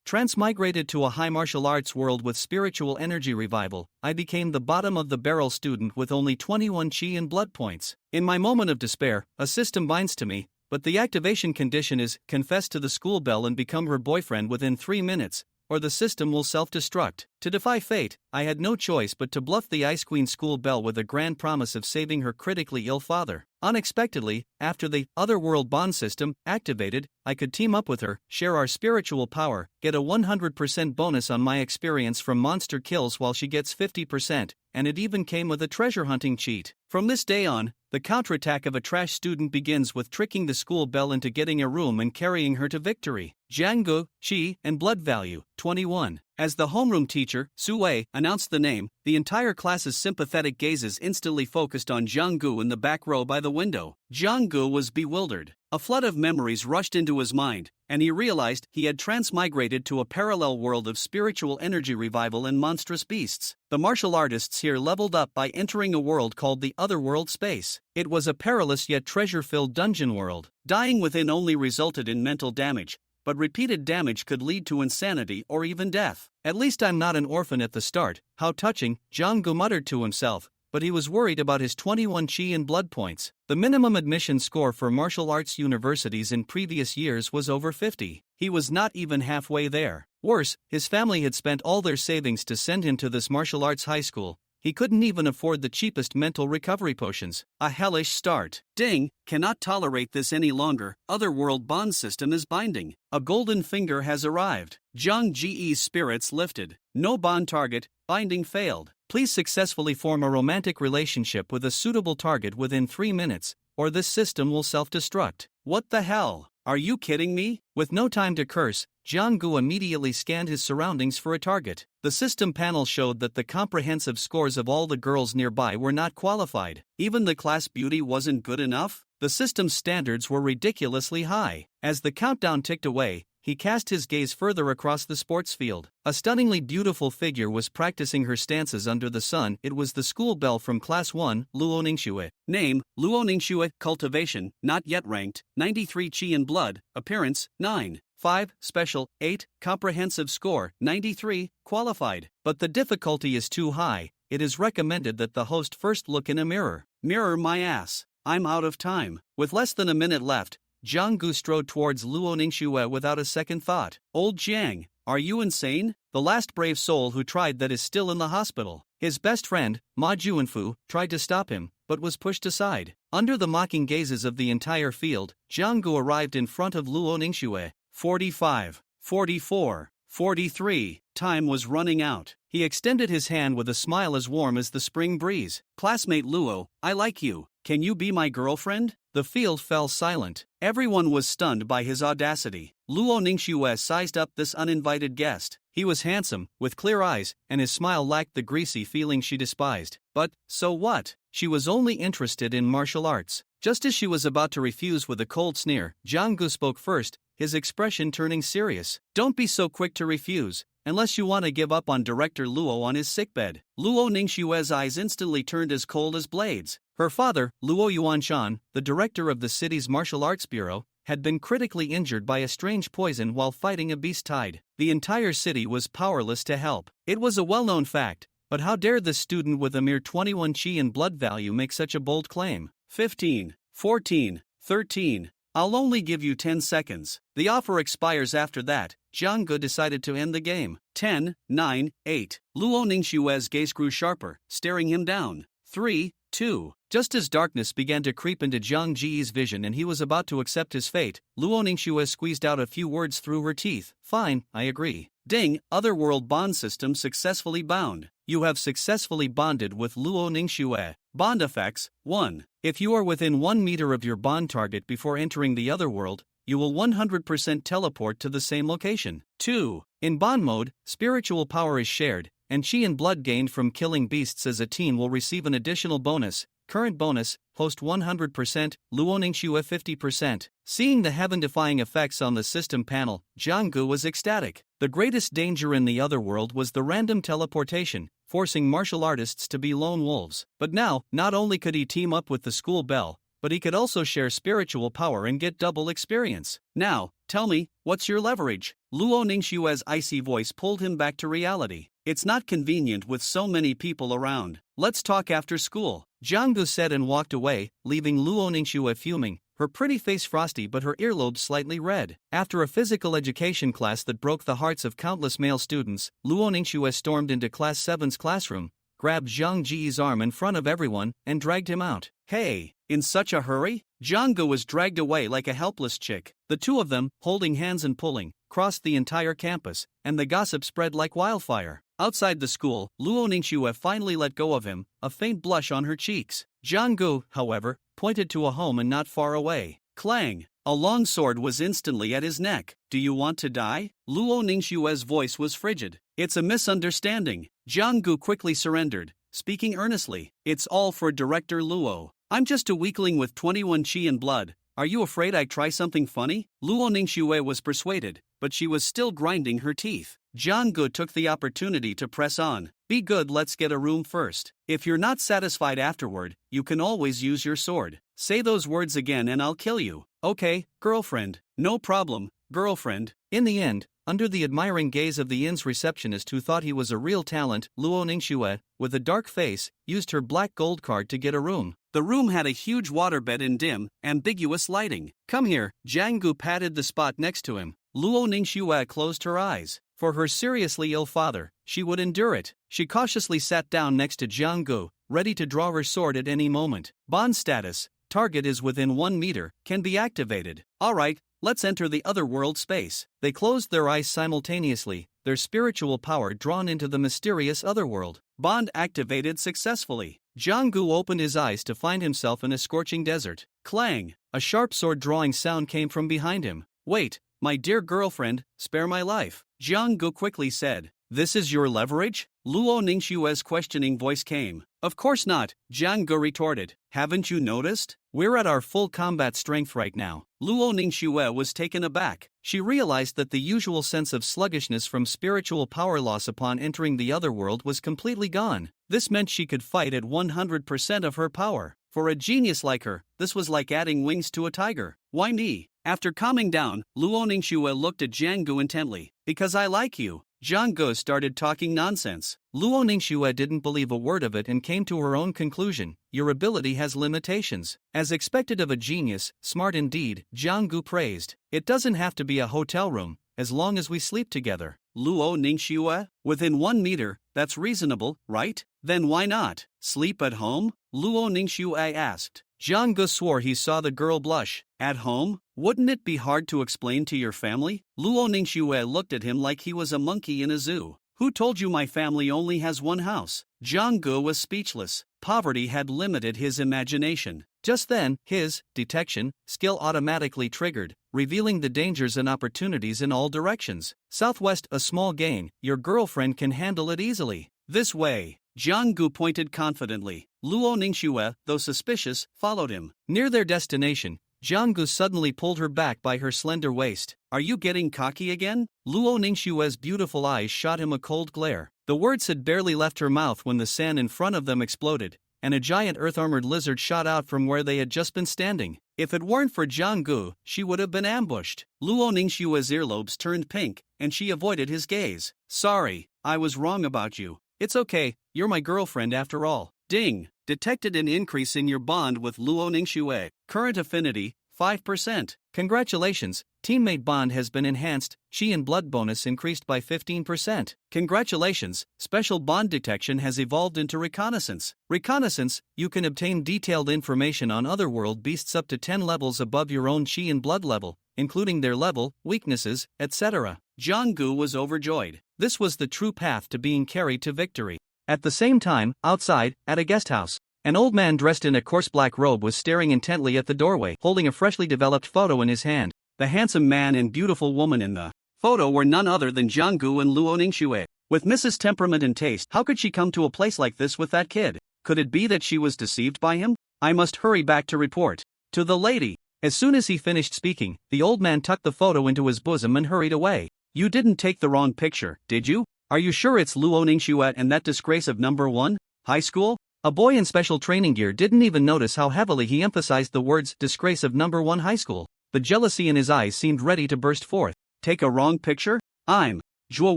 Transmigrated to a high martial arts world with spiritual energy revival, I became the bottom of the barrel student with only 21 chi and blood points. In my moment of despair, a system binds to me, but the activation condition is confess to the school bell and become her boyfriend within 3 minutes, or the system will self-destruct. To defy fate, I had no choice but to bluff the Ice Queen school bell with a grand promise of saving her critically ill father. Unexpectedly, after the Otherworld bond system activated, I could team up with her, share our spiritual power, get a 100% bonus on my experience from monster kills while she gets 50%, and it even came with a treasure hunting cheat. From this day on, the counterattack of a trash student begins with tricking the school bell into getting a room and carrying her to victory. Jianggu, Chi, and blood value, 21. As the homeroom teacher, Su Wei, announced the name, the entire class's sympathetic gazes instantly focused on Jianggu in the back row by the window. Jianggu was bewildered. A flood of memories rushed into his mind, and he realized he had transmigrated to a parallel world of spiritual energy revival and monstrous beasts. The martial artists here leveled up by entering a world called the Otherworld space. It was a perilous yet treasure-filled dungeon world. Dying within only resulted in mental damage, but repeated damage could lead to insanity or even death. At least I'm not an orphan at the start. How touching, Jianggu muttered to himself, but he was worried about his 21 chi and blood points. The minimum admission score for martial arts universities in previous years was over 50. He was not even halfway there. Worse, his family had spent all their savings to send him to this martial arts high school. He couldn't even afford the cheapest mental recovery potions. A hellish start. Ding, cannot tolerate this any longer. Otherworld bond system is binding. A golden finger has arrived. Zhang Ji's spirits lifted. No bond target, binding failed. Please successfully form a romantic relationship with a suitable target within 3 minutes, or this system will self-destruct. What the hell? Are you kidding me? With no time to curse, Jianggu immediately scanned his surroundings for a target. The system panel showed that the comprehensive scores of all the girls nearby were not qualified. Even the class beauty wasn't good enough. The system's standards were ridiculously high. As the countdown ticked away, he cast his gaze further across the sports field. A stunningly beautiful figure was practicing her stances under the sun. It was the school belle from Class 1, Luo Ningxue. Name, Luo Ningxue. Cultivation, not yet ranked, 93 chi and blood. Appearance, 9. 5, special, 8, comprehensive score, 93, qualified. But the difficulty is too high. It is recommended that the host first look in a mirror. Mirror my ass. I'm out of time. With less than a minute left, Jianggu strode towards Luo Ningxue without a second thought. Old Jiang, are you insane? The last brave soul who tried that is still in the hospital. His best friend, Ma Juanfu, tried to stop him, but was pushed aside. Under the mocking gazes of the entire field, Jianggu arrived in front of Luo Ningxue. 45, 44, 43. Time was running out. He extended his hand with a smile as warm as the spring breeze. Classmate Luo, I like you. Can you be my girlfriend? The field fell silent. Everyone was stunned by his audacity. Luo Ningxue sized up this uninvited guest. He was handsome, with clear eyes, and his smile lacked the greasy feeling she despised. But, so what? She was only interested in martial arts. Just as she was about to refuse with a cold sneer, Jianggu spoke first, his expression turning serious. Don't be so quick to refuse, unless you want to give up on Director Luo on his sickbed. Luo Ningxue's eyes instantly turned as cold as blades. Her father, Luo Yuanshan, the director of the city's martial arts bureau, had been critically injured by a strange poison while fighting a beast tide. The entire city was powerless to help. It was a well-known fact, but how dare this student with a mere 21 chi and blood value make such a bold claim? 15, 14, 13. I'll only give you 10 seconds. The offer expires after that. Jianggu decided to end the game. 10, 9, 8. Luo Ningxue's gaze grew sharper, staring him down. 3, 2. Just as darkness began to creep into Zhang Ji's vision and he was about to accept his fate, Luo Ningxue squeezed out a few words through her teeth. Fine, I agree. Ding, Otherworld bond system successfully bound. You have successfully bonded with Luo Ningxue. Bond effects, 1. If you are within 1 meter of your bond target before entering the Otherworld, you will 100% teleport to the same location. 2. In bond mode, spiritual power is shared, and chi and blood gained from killing beasts as a teen will receive an additional bonus. Current bonus, host 100%, Luo Ningxue 50%. Seeing the heaven-defying effects on the system panel, Jianggu was ecstatic. The greatest danger in the Otherworld was the random teleportation, forcing martial artists to be lone wolves. But now, not only could he team up with the school belle, but he could also share spiritual power and get double experience. Now, Tell me, what's your leverage? Luo Ningxue's icy voice pulled him back to reality. It's not convenient with so many people around. Let's talk after school, Jiang Gu said and walked away, leaving Luo Ningxue fuming, her pretty face frosty but her earlobes slightly red. After a physical education class that broke the hearts of countless male students, Luo Ningxue stormed into Class 7's classroom, grabbed Zhang Ji's arm in front of everyone, and dragged him out. Hey, in such a hurry? Jiang Gu was dragged away like a helpless chick. The two of them, holding hands and pulling, crossed the entire campus, and the gossip spread like wildfire. Outside the school, Luo Ningxue finally let go of him, a faint blush on her cheeks. Jiang Gu, however, pointed to a home and not far away. Clang! A long sword was instantly at his neck. Do you want to die? Luo Ningxue's voice was frigid. It's a misunderstanding. Jiang Gu quickly surrendered, speaking earnestly. It's all for Director Luo. I'm just a weakling with 21 chi and blood. Are you afraid I'd try something funny? Luo Ningxue was persuaded, but she was still grinding her teeth. Jiang Gu took the opportunity to press on. Be good, let's get a room first. If you're not satisfied afterward, you can always use your sword. Say those words again and I'll kill you. Okay, girlfriend. No problem, girlfriend. In the end, under the admiring gaze of the inn's receptionist who thought he was a real talent, Luo Ningxue, with a dark face, used her black gold card to get a room. The room had a huge waterbed in dim, ambiguous lighting. Come here, Jiang Gu patted the spot next to him. Luo Ningxue closed her eyes. For her seriously ill father, she would endure it. She cautiously sat down next to Jiang Gu, ready to draw her sword at any moment. Bond status, target is within 1 meter, can be activated. Alright, let's enter the other world space. They closed their eyes simultaneously, their spiritual power drawn into the mysterious otherworld. Bond activated successfully. Jiang Gu opened his eyes to find himself in a scorching desert. Clang! A sharp sword drawing sound came from behind him. Wait, my dear girlfriend, spare my life. Jiang Gu quickly said. This is your leverage? Luo Ningxue's questioning voice came. Of course not, Jiang Gu retorted. Haven't you noticed? We're at our full combat strength right now. Luo Ningxue was taken aback. She realized that the usual sense of sluggishness from spiritual power loss upon entering the other world was completely gone. This meant she could fight at 100% of her power. For a genius like her, this was like adding wings to a tiger. Why me? After calming down, Luo Ningxue looked at Jiang Gu intently. Because I like you. Jiang Gu started talking nonsense. Luo Ningxue didn't believe a word of it and came to her own conclusion. Your ability has limitations. As expected of a genius, smart indeed, Jiang Gu praised. It doesn't have to be a hotel room, as long as we sleep together. Luo Ningxue? Within 1 meter, that's reasonable, right? Then why not? Sleep at home? Luo Ningxue asked. Jiang Gu swore he saw the girl blush. At home? Wouldn't it be hard to explain to your family? Luo Ningxue looked at him like he was a monkey in a zoo. Who told you my family only has one house? Jiang Gu was speechless. Poverty had limited his imagination. Just then, his detection skill automatically triggered, revealing the dangers and opportunities in all directions. Southwest, a small gain. Your girlfriend can handle it easily. This way. Jiang Gu pointed confidently. Luo Ningxue, though suspicious, followed him. Near their destination, Jiang Gu suddenly pulled her back by her slender waist. Are you getting cocky again? Luo Ningxue's beautiful eyes shot him a cold glare. The words had barely left her mouth when the sand in front of them exploded, and a giant earth-armored lizard shot out from where they had just been standing. If it weren't for Jiang Gu, she would have been ambushed. Luo Ningxue's earlobes turned pink, and she avoided his gaze. Sorry, I was wrong about you. It's okay, you're my girlfriend after all. Ding! Detected an increase in your bond with Luo Ningxue. Current affinity, 5%. Congratulations, teammate bond has been enhanced, chi and blood bonus increased by 15%. Congratulations, special bond detection has evolved into reconnaissance. Reconnaissance, you can obtain detailed information on otherworld beasts up to 10 levels above your own chi and blood level, including their level, weaknesses, etc. Jiang Gu was overjoyed. This was the true path to being carried to victory. At the same time, outside, at a guest house, an old man dressed in a coarse black robe was staring intently at the doorway, holding a freshly developed photo in his hand. The handsome man and beautiful woman in the photo were none other than Jiang Gu and Luo Ningxue. With Mrs. Temperament and Taste, how could she come to a place like this with that kid? Could it be that she was deceived by him? I must hurry back to report. To the lady. As soon as he finished speaking, the old man tucked the photo into his bosom and hurried away. You didn't take the wrong picture, did you? Are you sure it's Luo Ningxue and that disgrace of number 1? High school? A boy in special training gear didn't even notice how heavily he emphasized the words disgrace of number 1 high school. The jealousy in his eyes seemed ready to burst forth. Take a wrong picture? I'm Zhuo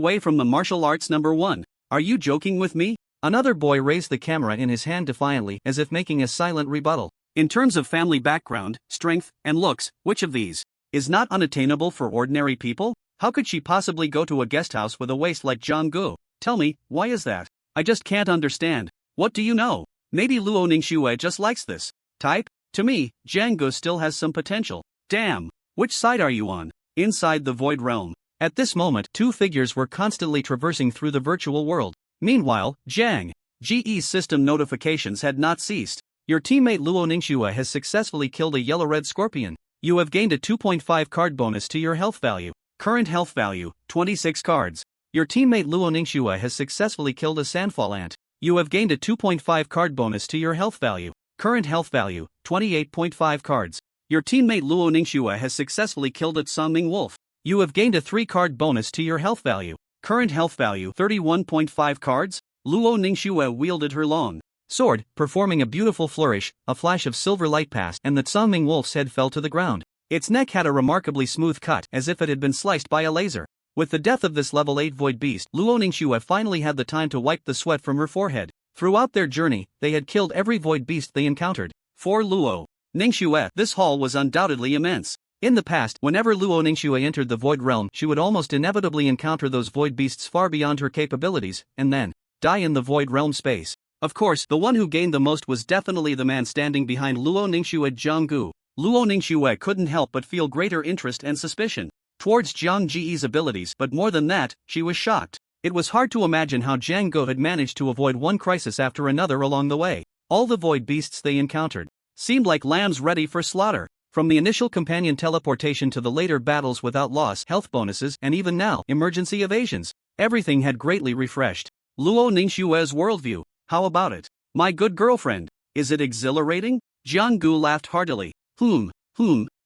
Wei from the martial arts #1. Are you joking with me? Another boy raised the camera in his hand defiantly, as if making a silent rebuttal. In terms of family background, strength, and looks, which of these is not unattainable for ordinary people? How could she possibly go to a guest house with a waist like Zhang Gu? Tell me, why is that? I just can't understand. What do you know? Maybe Luo Ningxue just likes this type? To me, Zhang Gu still has some potential. Damn. Which side are you on? Inside the void realm. At this moment, two figures were constantly traversing through the virtual world. Meanwhile, Zhang Ji's system notifications had not ceased. Your teammate Luo Ningxue has successfully killed a yellow-red scorpion. You have gained a 2.5 card bonus to your health value. Current health value, 26 cards. Your teammate Luo Ningxue has successfully killed a sandfall ant. You have gained a 2.5 card bonus to your health value. Current health value, 28.5 cards. Your teammate Luo Ningxue has successfully killed a Songming wolf. You have gained a 3-card bonus to your health value. Current health value, 31.5 cards. Luo Ningxue wielded her long sword, performing a beautiful flourish. A flash of silver light passed, and the Songming wolf's head fell to the ground. Its neck had a remarkably smooth cut, as if it had been sliced by a laser. With the death of this level 8 void beast, Luo Ningxue finally had the time to wipe the sweat from her forehead. Throughout their journey, they had killed every void beast they encountered. For Luo Ningxue, this haul was undoubtedly immense. In the past, whenever Luo Ningxue entered the void realm, she would almost inevitably encounter those void beasts far beyond her capabilities, and then die in the void realm space. Of course, the one who gained the most was definitely the man standing behind Luo Ningxue, Zhang Gu. Luo Ningxue couldn't help but feel greater interest and suspicion towards Zhang Ji's abilities, but more than that, she was shocked. It was hard to imagine how Zhang Gu had managed to avoid one crisis after another along the way. All the void beasts they encountered seemed like lambs ready for slaughter. From the initial companion teleportation to the later battles without loss, health bonuses, and even now, emergency evasions, everything had greatly refreshed Luo Ningxue's worldview. How about it, my good girlfriend? Is it exhilarating? Zhang Gu laughed heartily.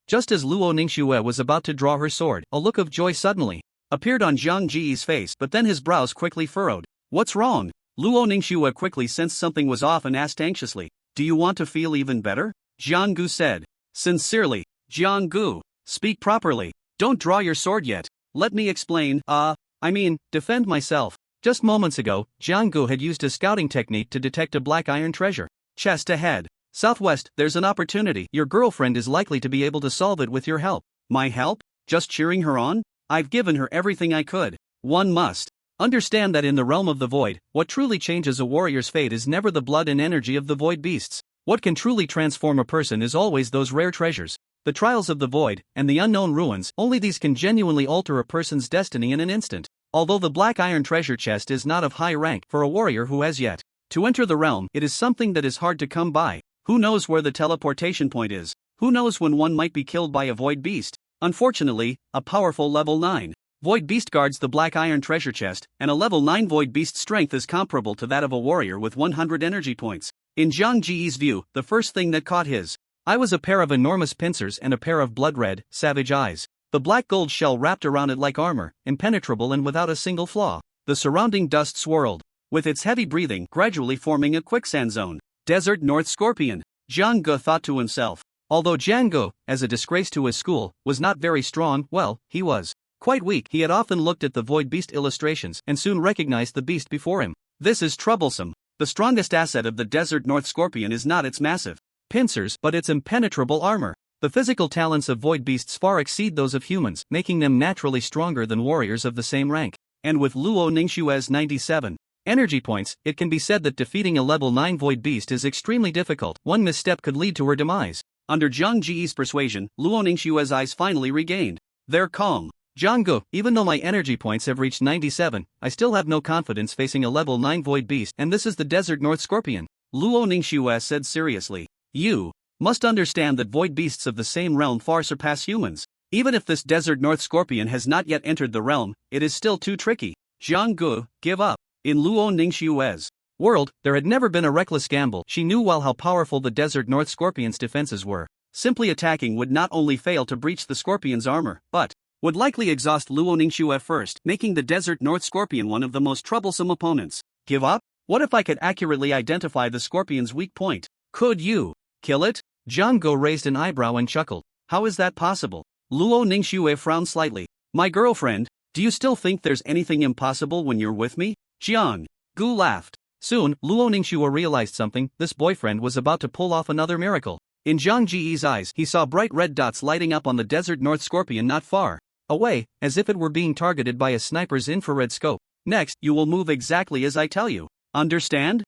Just as Luo Ningxue was about to draw her sword, a look of joy suddenly appeared on Zhang Ji's face, but then his brows quickly furrowed. What's wrong? Luo Ningxue quickly sensed something was off and asked anxiously. Do you want to feel even better? Zhang Gu said. Sincerely, Zhang Gu, speak properly. Don't draw your sword yet. Let me explain, defend myself. Just moments ago, Zhang Gu had used a scouting technique to detect a black iron treasure chest ahead. Southwest, there's an opportunity. Your girlfriend is likely to be able to solve it with your help. My help? Just cheering her on? I've given her everything I could. One must understand that in the realm of the void, what truly changes a warrior's fate is never the blood and energy of the void beasts. What can truly transform a person is always those rare treasures, the trials of the void, and the unknown ruins. Only these can genuinely alter a person's destiny in an instant. Although the black iron treasure chest is not of high rank for a warrior who has yet to enter the realm, it is something that is hard to come by. Who knows where the teleportation point is? Who knows when one might be killed by a void beast? Unfortunately, a powerful level 9 void beast guards the black iron treasure chest, and a level 9 void beast's strength is comparable to that of a warrior with 100 energy points. In Zhang Ji's view, the first thing that caught his eye was a pair of enormous pincers and a pair of blood-red, savage eyes. The black gold shell wrapped around it like armor, impenetrable and without a single flaw. The surrounding dust swirled, with its heavy breathing gradually forming a quicksand zone. Desert North Scorpion, Zhang Gu thought to himself. Although Zhang Gu, as a disgrace to his school, was not very strong, well, he was quite weak. He had often looked at the void beast illustrations and soon recognized the beast before him. This is troublesome. The strongest asset of the Desert North Scorpion is not its massive pincers, but its impenetrable armor. The physical talents of void beasts far exceed those of humans, making them naturally stronger than warriors of the same rank. And with Luo Ningxue's 97 energy points, it can be said that defeating a level 9 void beast is extremely difficult. One misstep could lead to her demise. Under Zhang Ji's persuasion, Luo Ningxue's eyes finally regained their calm. Zhang Gu, even though my energy points have reached 97, I still have no confidence facing a level 9 void beast, and this is the Desert North Scorpion. Luo Ningxue said seriously. You must understand that void beasts of the same realm far surpass humans. Even if this Desert North Scorpion has not yet entered the realm, it is still too tricky. Zhang Gu, give up. In Luo Ningxue's world, there had never been a reckless gamble. She knew well how powerful the Desert North Scorpion's defenses were. Simply attacking would not only fail to breach the Scorpion's armor, but would likely exhaust Luo Ningxue first, making the Desert North Scorpion one of the most troublesome opponents. Give up? What if I could accurately identify the Scorpion's weak point? Could you kill it? Zhang Gu raised an eyebrow and chuckled. How is that possible? Luo Ningxue frowned slightly. My girlfriend, do you still think there's anything impossible when you're with me? Jiang Gu laughed. Soon, Luo Ningxue realized something. This boyfriend was about to pull off another miracle. In Jiang Ji's eyes, he saw bright red dots lighting up on the desert North Scorpion not far away, as if it were being targeted by a sniper's infrared scope. Next, you will move exactly as I tell you. Understand?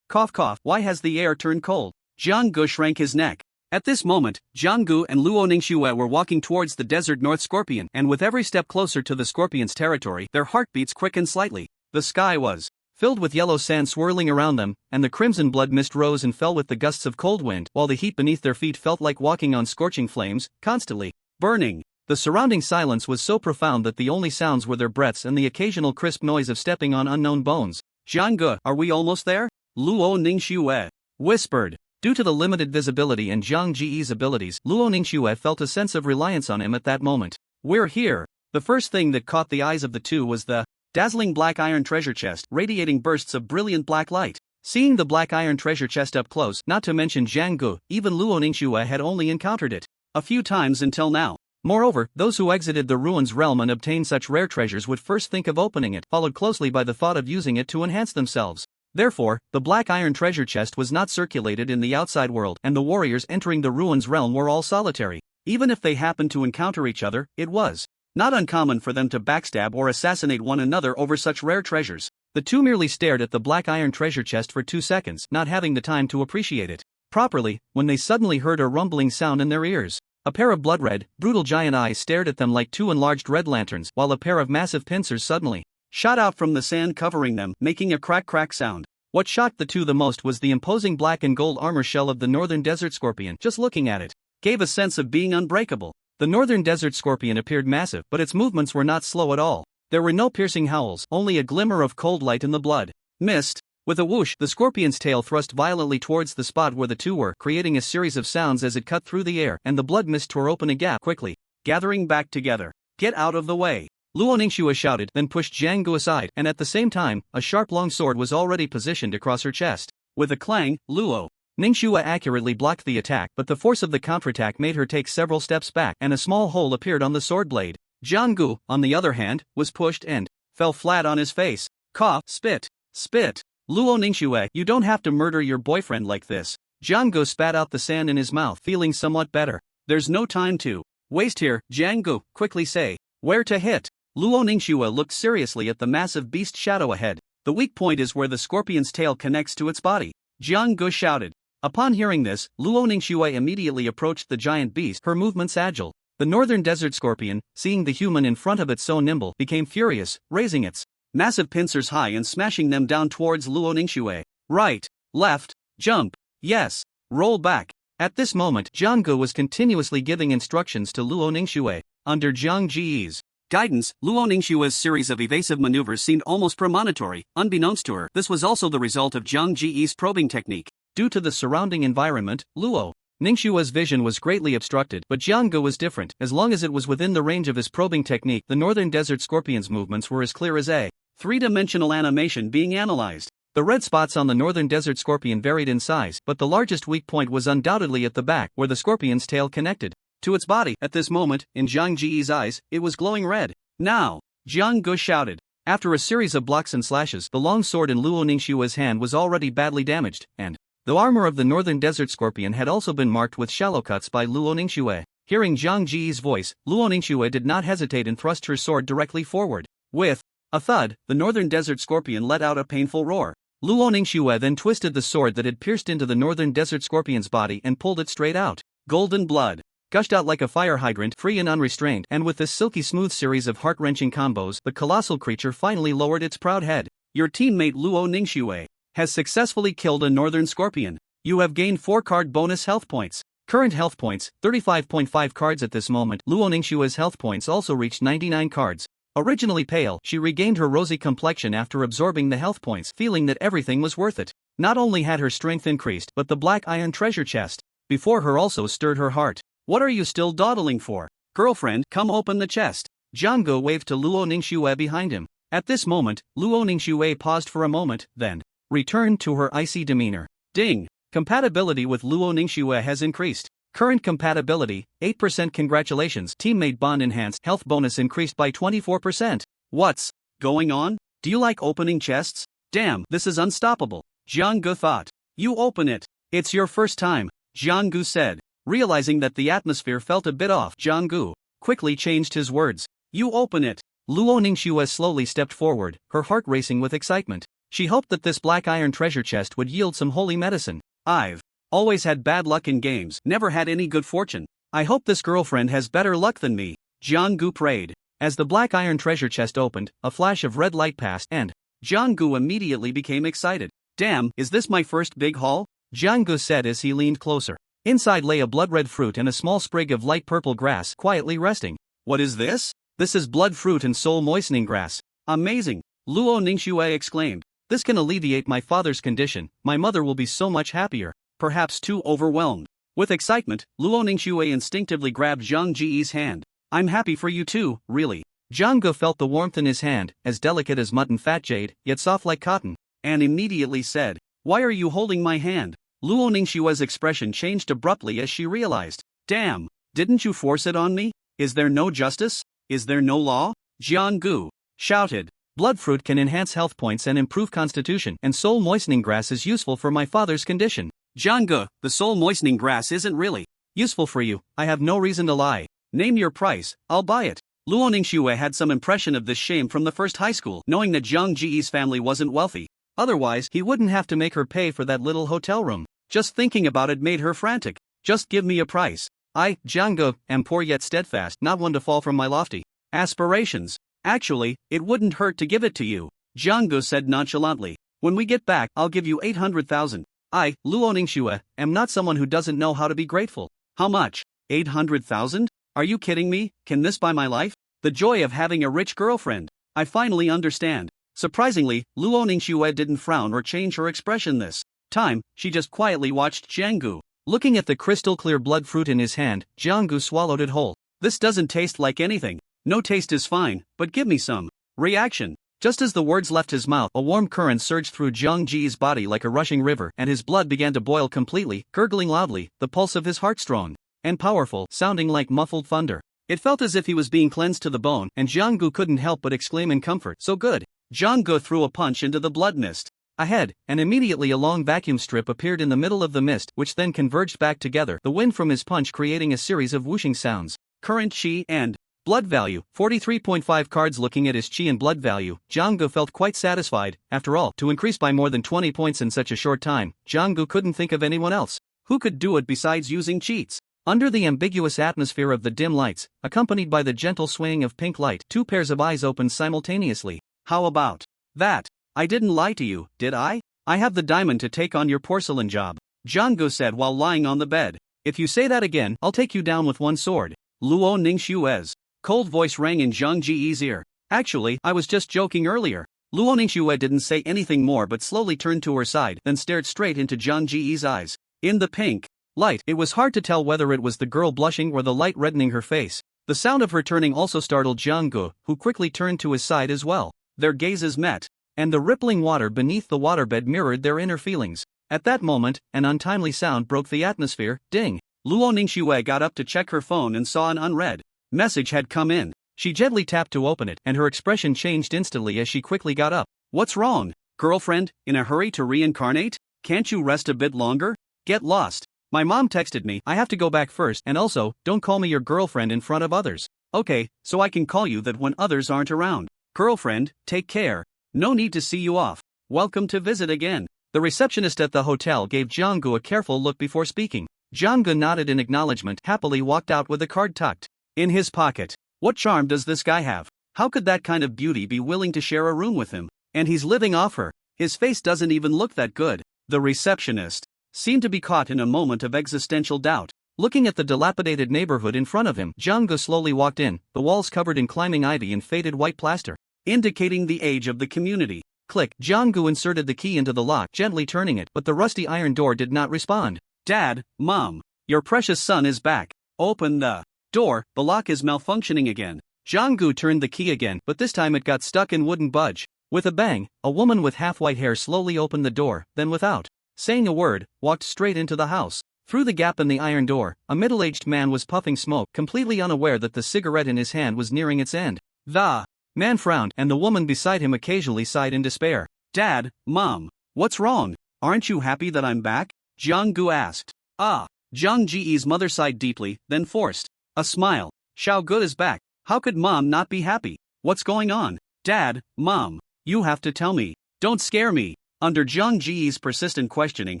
Cough cough. Why has the air turned cold? Jiang Gu shrank his neck. At this moment, Jiang Gu and Luo Ningxue were walking towards the desert North Scorpion, and with every step closer to the Scorpion's territory, their heartbeats quickened slightly. The sky was filled with yellow sand swirling around them, and the crimson blood mist rose and fell with the gusts of cold wind, while the heat beneath their feet felt like walking on scorching flames, constantly burning. The surrounding silence was so profound that the only sounds were their breaths and the occasional crisp noise of stepping on unknown bones. Jiang Gu, are we almost there? Luo Ningxue whispered. Due to the limited visibility and Jiang Ji's abilities, Luo Ningxue felt a sense of reliance on him at that moment. We're here. The first thing that caught the eyes of the two was the dazzling black iron treasure chest, radiating bursts of brilliant black light. Seeing the black iron treasure chest up close, not to mention Jiang Gu, even Luo Ningxue had only encountered it a few times until now. Moreover, those who exited the ruins realm and obtained such rare treasures would first think of opening it, followed closely by the thought of using it to enhance themselves. Therefore, the black iron treasure chest was not circulated in the outside world, and the warriors entering the ruins realm were all solitary. Even if they happened to encounter each other, it was not uncommon for them to backstab or assassinate one another over such rare treasures. The two merely stared at the black iron treasure chest for 2 seconds, not having the time to appreciate it properly, when they suddenly heard a rumbling sound in their ears. A pair of blood-red, brutal giant eyes stared at them like two enlarged red lanterns, while a pair of massive pincers suddenly shot out from the sand covering them, making a crack-crack sound. What shocked the two the most was the imposing black and gold armor shell of the northern desert scorpion. Just looking at it gave a sense of being unbreakable. The northern desert scorpion appeared massive, but its movements were not slow at all. There were no piercing howls, only a glimmer of cold light in the blood mist. With a whoosh, the scorpion's tail thrust violently towards the spot where the two were, creating a series of sounds as it cut through the air, and the blood mist tore open a gap quickly, gathering back together. Get out of the way! Luo Ningxue shouted, then pushed Jiang Gu aside, and at the same time, a sharp long sword was already positioned across her chest. With a clang, Luo Ningxue accurately blocked the attack, but the force of the counterattack made her take several steps back, and a small hole appeared on the sword blade. Jiang Gu, on the other hand, was pushed and fell flat on his face. Cough, spit, spit. Luo Ningxue, you don't have to murder your boyfriend like this. Jiang Gu spat out the sand in his mouth, feeling somewhat better. There's no time to waste here. Jiang Gu, quickly say where to hit. Luo Ningxue looked seriously at the massive beast shadow ahead. The weak point is where the scorpion's tail connects to its body. Jiang Gu shouted. Upon hearing this, Luo Ningxue immediately approached the giant beast, her movements agile. The northern desert scorpion, seeing the human in front of it so nimble, became furious, raising its massive pincers high and smashing them down towards Luo Ningxue. Right, left, jump, yes, roll back. At this moment, Jiang Gu was continuously giving instructions to Luo Ningxue. Under Jiang Ji's guidance, Luo Ningxue's series of evasive maneuvers seemed almost premonitory. Unbeknownst to her, this was also the result of Jiang Ji's probing technique. Due to the surrounding environment, Luo Ningxue's vision was greatly obstructed, but Jiang Gu was different. As long as it was within the range of his probing technique, the northern desert scorpion's movements were as clear as a three-dimensional animation being analyzed. The red spots on the northern desert scorpion varied in size, but the largest weak point was undoubtedly at the back, where the scorpion's tail connected to its body. At this moment, in Jiang Ji's eyes, it was glowing red. Now! Jiang Gu shouted. After a series of blocks and slashes, the long sword in Luo Ningxue's hand was already badly damaged, and the armor of the northern desert scorpion had also been marked with shallow cuts by Luo Ningxue. Hearing Jiang Ji's voice, Luo Ningxue did not hesitate and thrust her sword directly forward. With a thud, the northern desert scorpion let out a painful roar. Luo Ningxue then twisted the sword that had pierced into the northern desert scorpion's body and pulled it straight out. Golden blood gushed out like a fire hydrant, free and unrestrained, and with this silky smooth series of heart-wrenching combos, the colossal creature finally lowered its proud head. Your teammate Luo Ningxue has successfully killed a northern scorpion. You have gained 4 card bonus health points. Current health points, 35.5 cards at this moment. Luo Ningxue's health points also reached 99 cards. Originally pale, she regained her rosy complexion after absorbing the health points, feeling that everything was worth it. Not only had her strength increased, but the black iron treasure chest before her also stirred her heart. What are you still dawdling for? Girlfriend, come open the chest. Jiang Gu waved to Luo Ningxue behind him. At this moment, Luo Ningxue paused for a moment, then returned to her icy demeanor. Ding! Compatibility with Luo Ningxue has increased. Current compatibility, 8% congratulations. Teammate bond enhanced. Health bonus increased by 24%. What's going on? Do you like opening chests? Damn, this is unstoppable. Jiang-gu thought. You open it. It's your first time, Jiang-gu said. Realizing that the atmosphere felt a bit off, Jiang-gu quickly changed his words. You open it. Luo Ningxue slowly stepped forward, her heart racing with excitement. She hoped that this black iron treasure chest would yield some holy medicine. I've always had bad luck in games, never had any good fortune. I hope this girlfriend has better luck than me, Jiang-gu prayed. As the black iron treasure chest opened, a flash of red light passed and Jiang-gu immediately became excited. Damn, is this my first big haul? Jiang-gu said as he leaned closer. Inside lay a blood-red fruit and a small sprig of light purple grass quietly resting. What is this? This is blood fruit and soul-moistening grass. Amazing! Luo Ningxue exclaimed. This can alleviate my father's condition. My mother will be so much happier. Perhaps too overwhelmed. With excitement, Luo Ningxue instinctively grabbed Zhang Ji's hand. I'm happy for you too, really. Jiang-gu felt the warmth in his hand, as delicate as mutton fat jade, yet soft like cotton, and immediately said, Why are you holding my hand? Luo Ningxue's expression changed abruptly as she realized. Damn, didn't you force it on me? Is there no justice? Is there no law? Jiang-gu shouted. Bloodfruit can enhance health points and improve constitution, and soul-moistening grass is useful for my father's condition. Jiang-gu, the soul-moistening grass isn't really useful for you. I have no reason to lie. Name your price, I'll buy it. Luo Ningxue had some impression of this shame from the first high school, knowing that Zhang Ji's family wasn't wealthy. Otherwise, he wouldn't have to make her pay for that little hotel room. Just thinking about it made her frantic. Just give me a price. I, Jiang-gu, am poor yet steadfast, not one to fall from my lofty aspirations. Actually, it wouldn't hurt to give it to you, Jiang-gu said nonchalantly. When we get back, I'll give you 800,000. I, Luo Ningxue, am not someone who doesn't know how to be grateful. How much? 800,000? Are you kidding me? Can this buy my life? The joy of having a rich girlfriend. I finally understand. Surprisingly, Luo Ningxue didn't frown or change her expression this time. She just quietly watched Jiang-gu. Looking at the crystal-clear blood fruit in his hand, Jiang-gu swallowed it whole. This doesn't taste like anything. No taste is fine, but give me some. Reaction. Just as the words left his mouth, a warm current surged through Zhang Ji's body like a rushing river, and his blood began to boil completely, gurgling loudly, the pulse of his heart strong and powerful, sounding like muffled thunder. It felt as if he was being cleansed to the bone, and Jiang-gu couldn't help but exclaim in comfort, so good. Jiang-gu threw a punch into the blood mist. Ahead, and immediately a long vacuum strip appeared in the middle of the mist, which then converged back together, the wind from his punch creating a series of whooshing sounds. Current chi and blood value, 43.5 cards. Looking at his chi and blood value, Jiang-gu felt quite satisfied. After all, to increase by more than 20 points in such a short time, Jiang-gu couldn't think of anyone else who could do it besides using cheats. Under the ambiguous atmosphere of the dim lights, accompanied by the gentle swaying of pink light, two pairs of eyes opened simultaneously. How about that? I didn't lie to you, did I? I have the diamond to take on your porcelain job, Jiang-gu said while lying on the bed. If you say that again, I'll take you down with one sword. Luo Ningxue's cold voice rang in Zhang Ji's ear. Actually, I was just joking earlier. Luo Ningxue didn't say anything more but slowly turned to her side, then stared straight into Zhang Ji's eyes. In the pink light, it was hard to tell whether it was the girl blushing or the light reddening her face. The sound of her turning also startled Jiang-gu, who quickly turned to his side as well. Their gazes met, and the rippling water beneath the waterbed mirrored their inner feelings. At that moment, an untimely sound broke the atmosphere. Ding! Luo Ningxue got up to check her phone and saw an unread message had come in. She gently tapped to open it, and her expression changed instantly as she quickly got up. What's wrong, girlfriend? In a hurry to reincarnate? Can't you rest a bit longer? Get lost. My mom texted me. I have to go back first, and also, don't call me your girlfriend in front of others. Okay, so I can call you that when others aren't around. Girlfriend, take care. No need to see you off. Welcome to visit again. The receptionist at the hotel gave Jiang-gu a careful look before speaking. Jiang-gu nodded in acknowledgement, happily walked out with the card tucked in his pocket. What charm does this guy have? How could that kind of beauty be willing to share a room with him? And he's living off her. His face doesn't even look that good. The receptionist seemed to be caught in a moment of existential doubt. Looking at the dilapidated neighborhood in front of him, Jiang-gu slowly walked in, the walls covered in climbing ivy and faded white plaster, indicating the age of the community. Click. Jiang-gu inserted the key into the lock, gently turning it, but the rusty iron door did not respond. Dad, Mom, your precious son is back. Open the door. The lock is malfunctioning again. Jiang-gu turned the key again, but this time it got stuck and wouldn't budge. With a bang, a woman with half-white hair slowly opened the door, then without saying a word, walked straight into the house. Through the gap in the iron door, a middle-aged man was puffing smoke, completely unaware that the cigarette in his hand was nearing its end. The man frowned, and the woman beside him occasionally sighed in despair. "Dad, Mom, what's wrong? Aren't you happy that I'm back?" Jiang Gu asked. Jiang Ji's mother sighed deeply, then forced a smile. "Xiao Gu is back. How could Mom not be happy? What's going on? Dad, Mom, you have to tell me. Don't scare me." Under Jiang Ji's persistent questioning,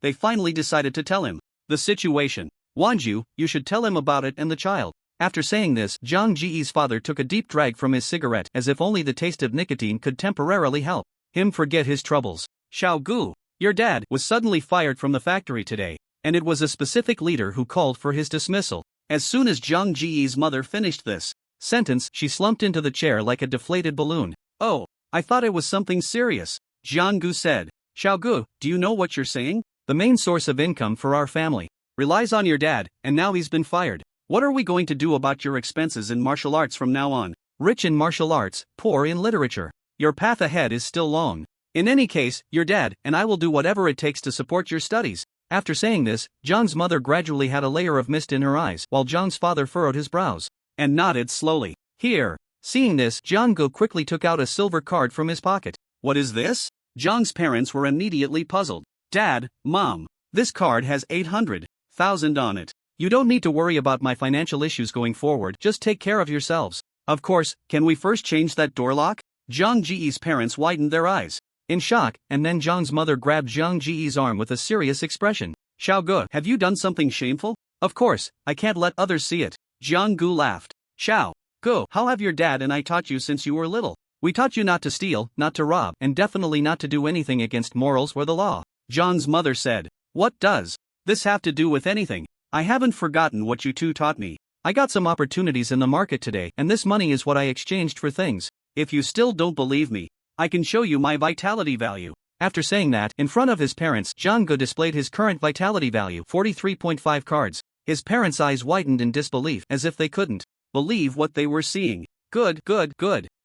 they finally decided to tell him the situation. "Wanju, you should tell him about it and the child." After saying this, Jiang Ji's father took a deep drag from his cigarette, as if only the taste of nicotine could temporarily help him forget his troubles. "Xiao Gu, your dad was suddenly fired from the factory today, and it was a specific leader who called for his dismissal." As soon as Jiang Ji's mother finished this sentence, she slumped into the chair like a deflated balloon. "Oh, I thought it was something serious," Jiang Gu said. "Xiao Gu, do you know what you're saying? The main source of income for our family relies on your dad, and now he's been fired. What are we going to do about your expenses in martial arts from now on? Rich in martial arts, poor in literature. Your path ahead is still long. In any case, your dad and I will do whatever it takes to support your studies." After saying this, Zhang's mother gradually had a layer of mist in her eyes, while Zhang's father furrowed his brows and nodded slowly. "Here." Seeing this, Jiang Gu quickly took out a silver card from his pocket. "What is this?" Zhang's parents were immediately puzzled. "Dad, Mom, this card has 800,000 on it. You don't need to worry about my financial issues going forward, just take care of yourselves. Of course, can we first change that door lock?" Jiang Ji's parents widened their eyes in shock, and then Zhang's mother grabbed Jiang Ji's arm with a serious expression. "Xiao Gu, have you done something shameful?" "Of course, I can't let others see it." Jiang Gu laughed. "Xiao Gu, how have your dad and I taught you since you were little? We taught you not to steal, not to rob, and definitely not to do anything against morals or the law." Zhang's mother said. "What does this have to do with anything? I haven't forgotten what you two taught me. I got some opportunities in the market today, and this money is what I exchanged for things. If you still don't believe me, I can show you my vitality value." After saying that, in front of his parents, Jiang Gu displayed his current vitality value, 43.5 cards. His parents' eyes widened in disbelief, as if they couldn't believe what they were seeing. Good.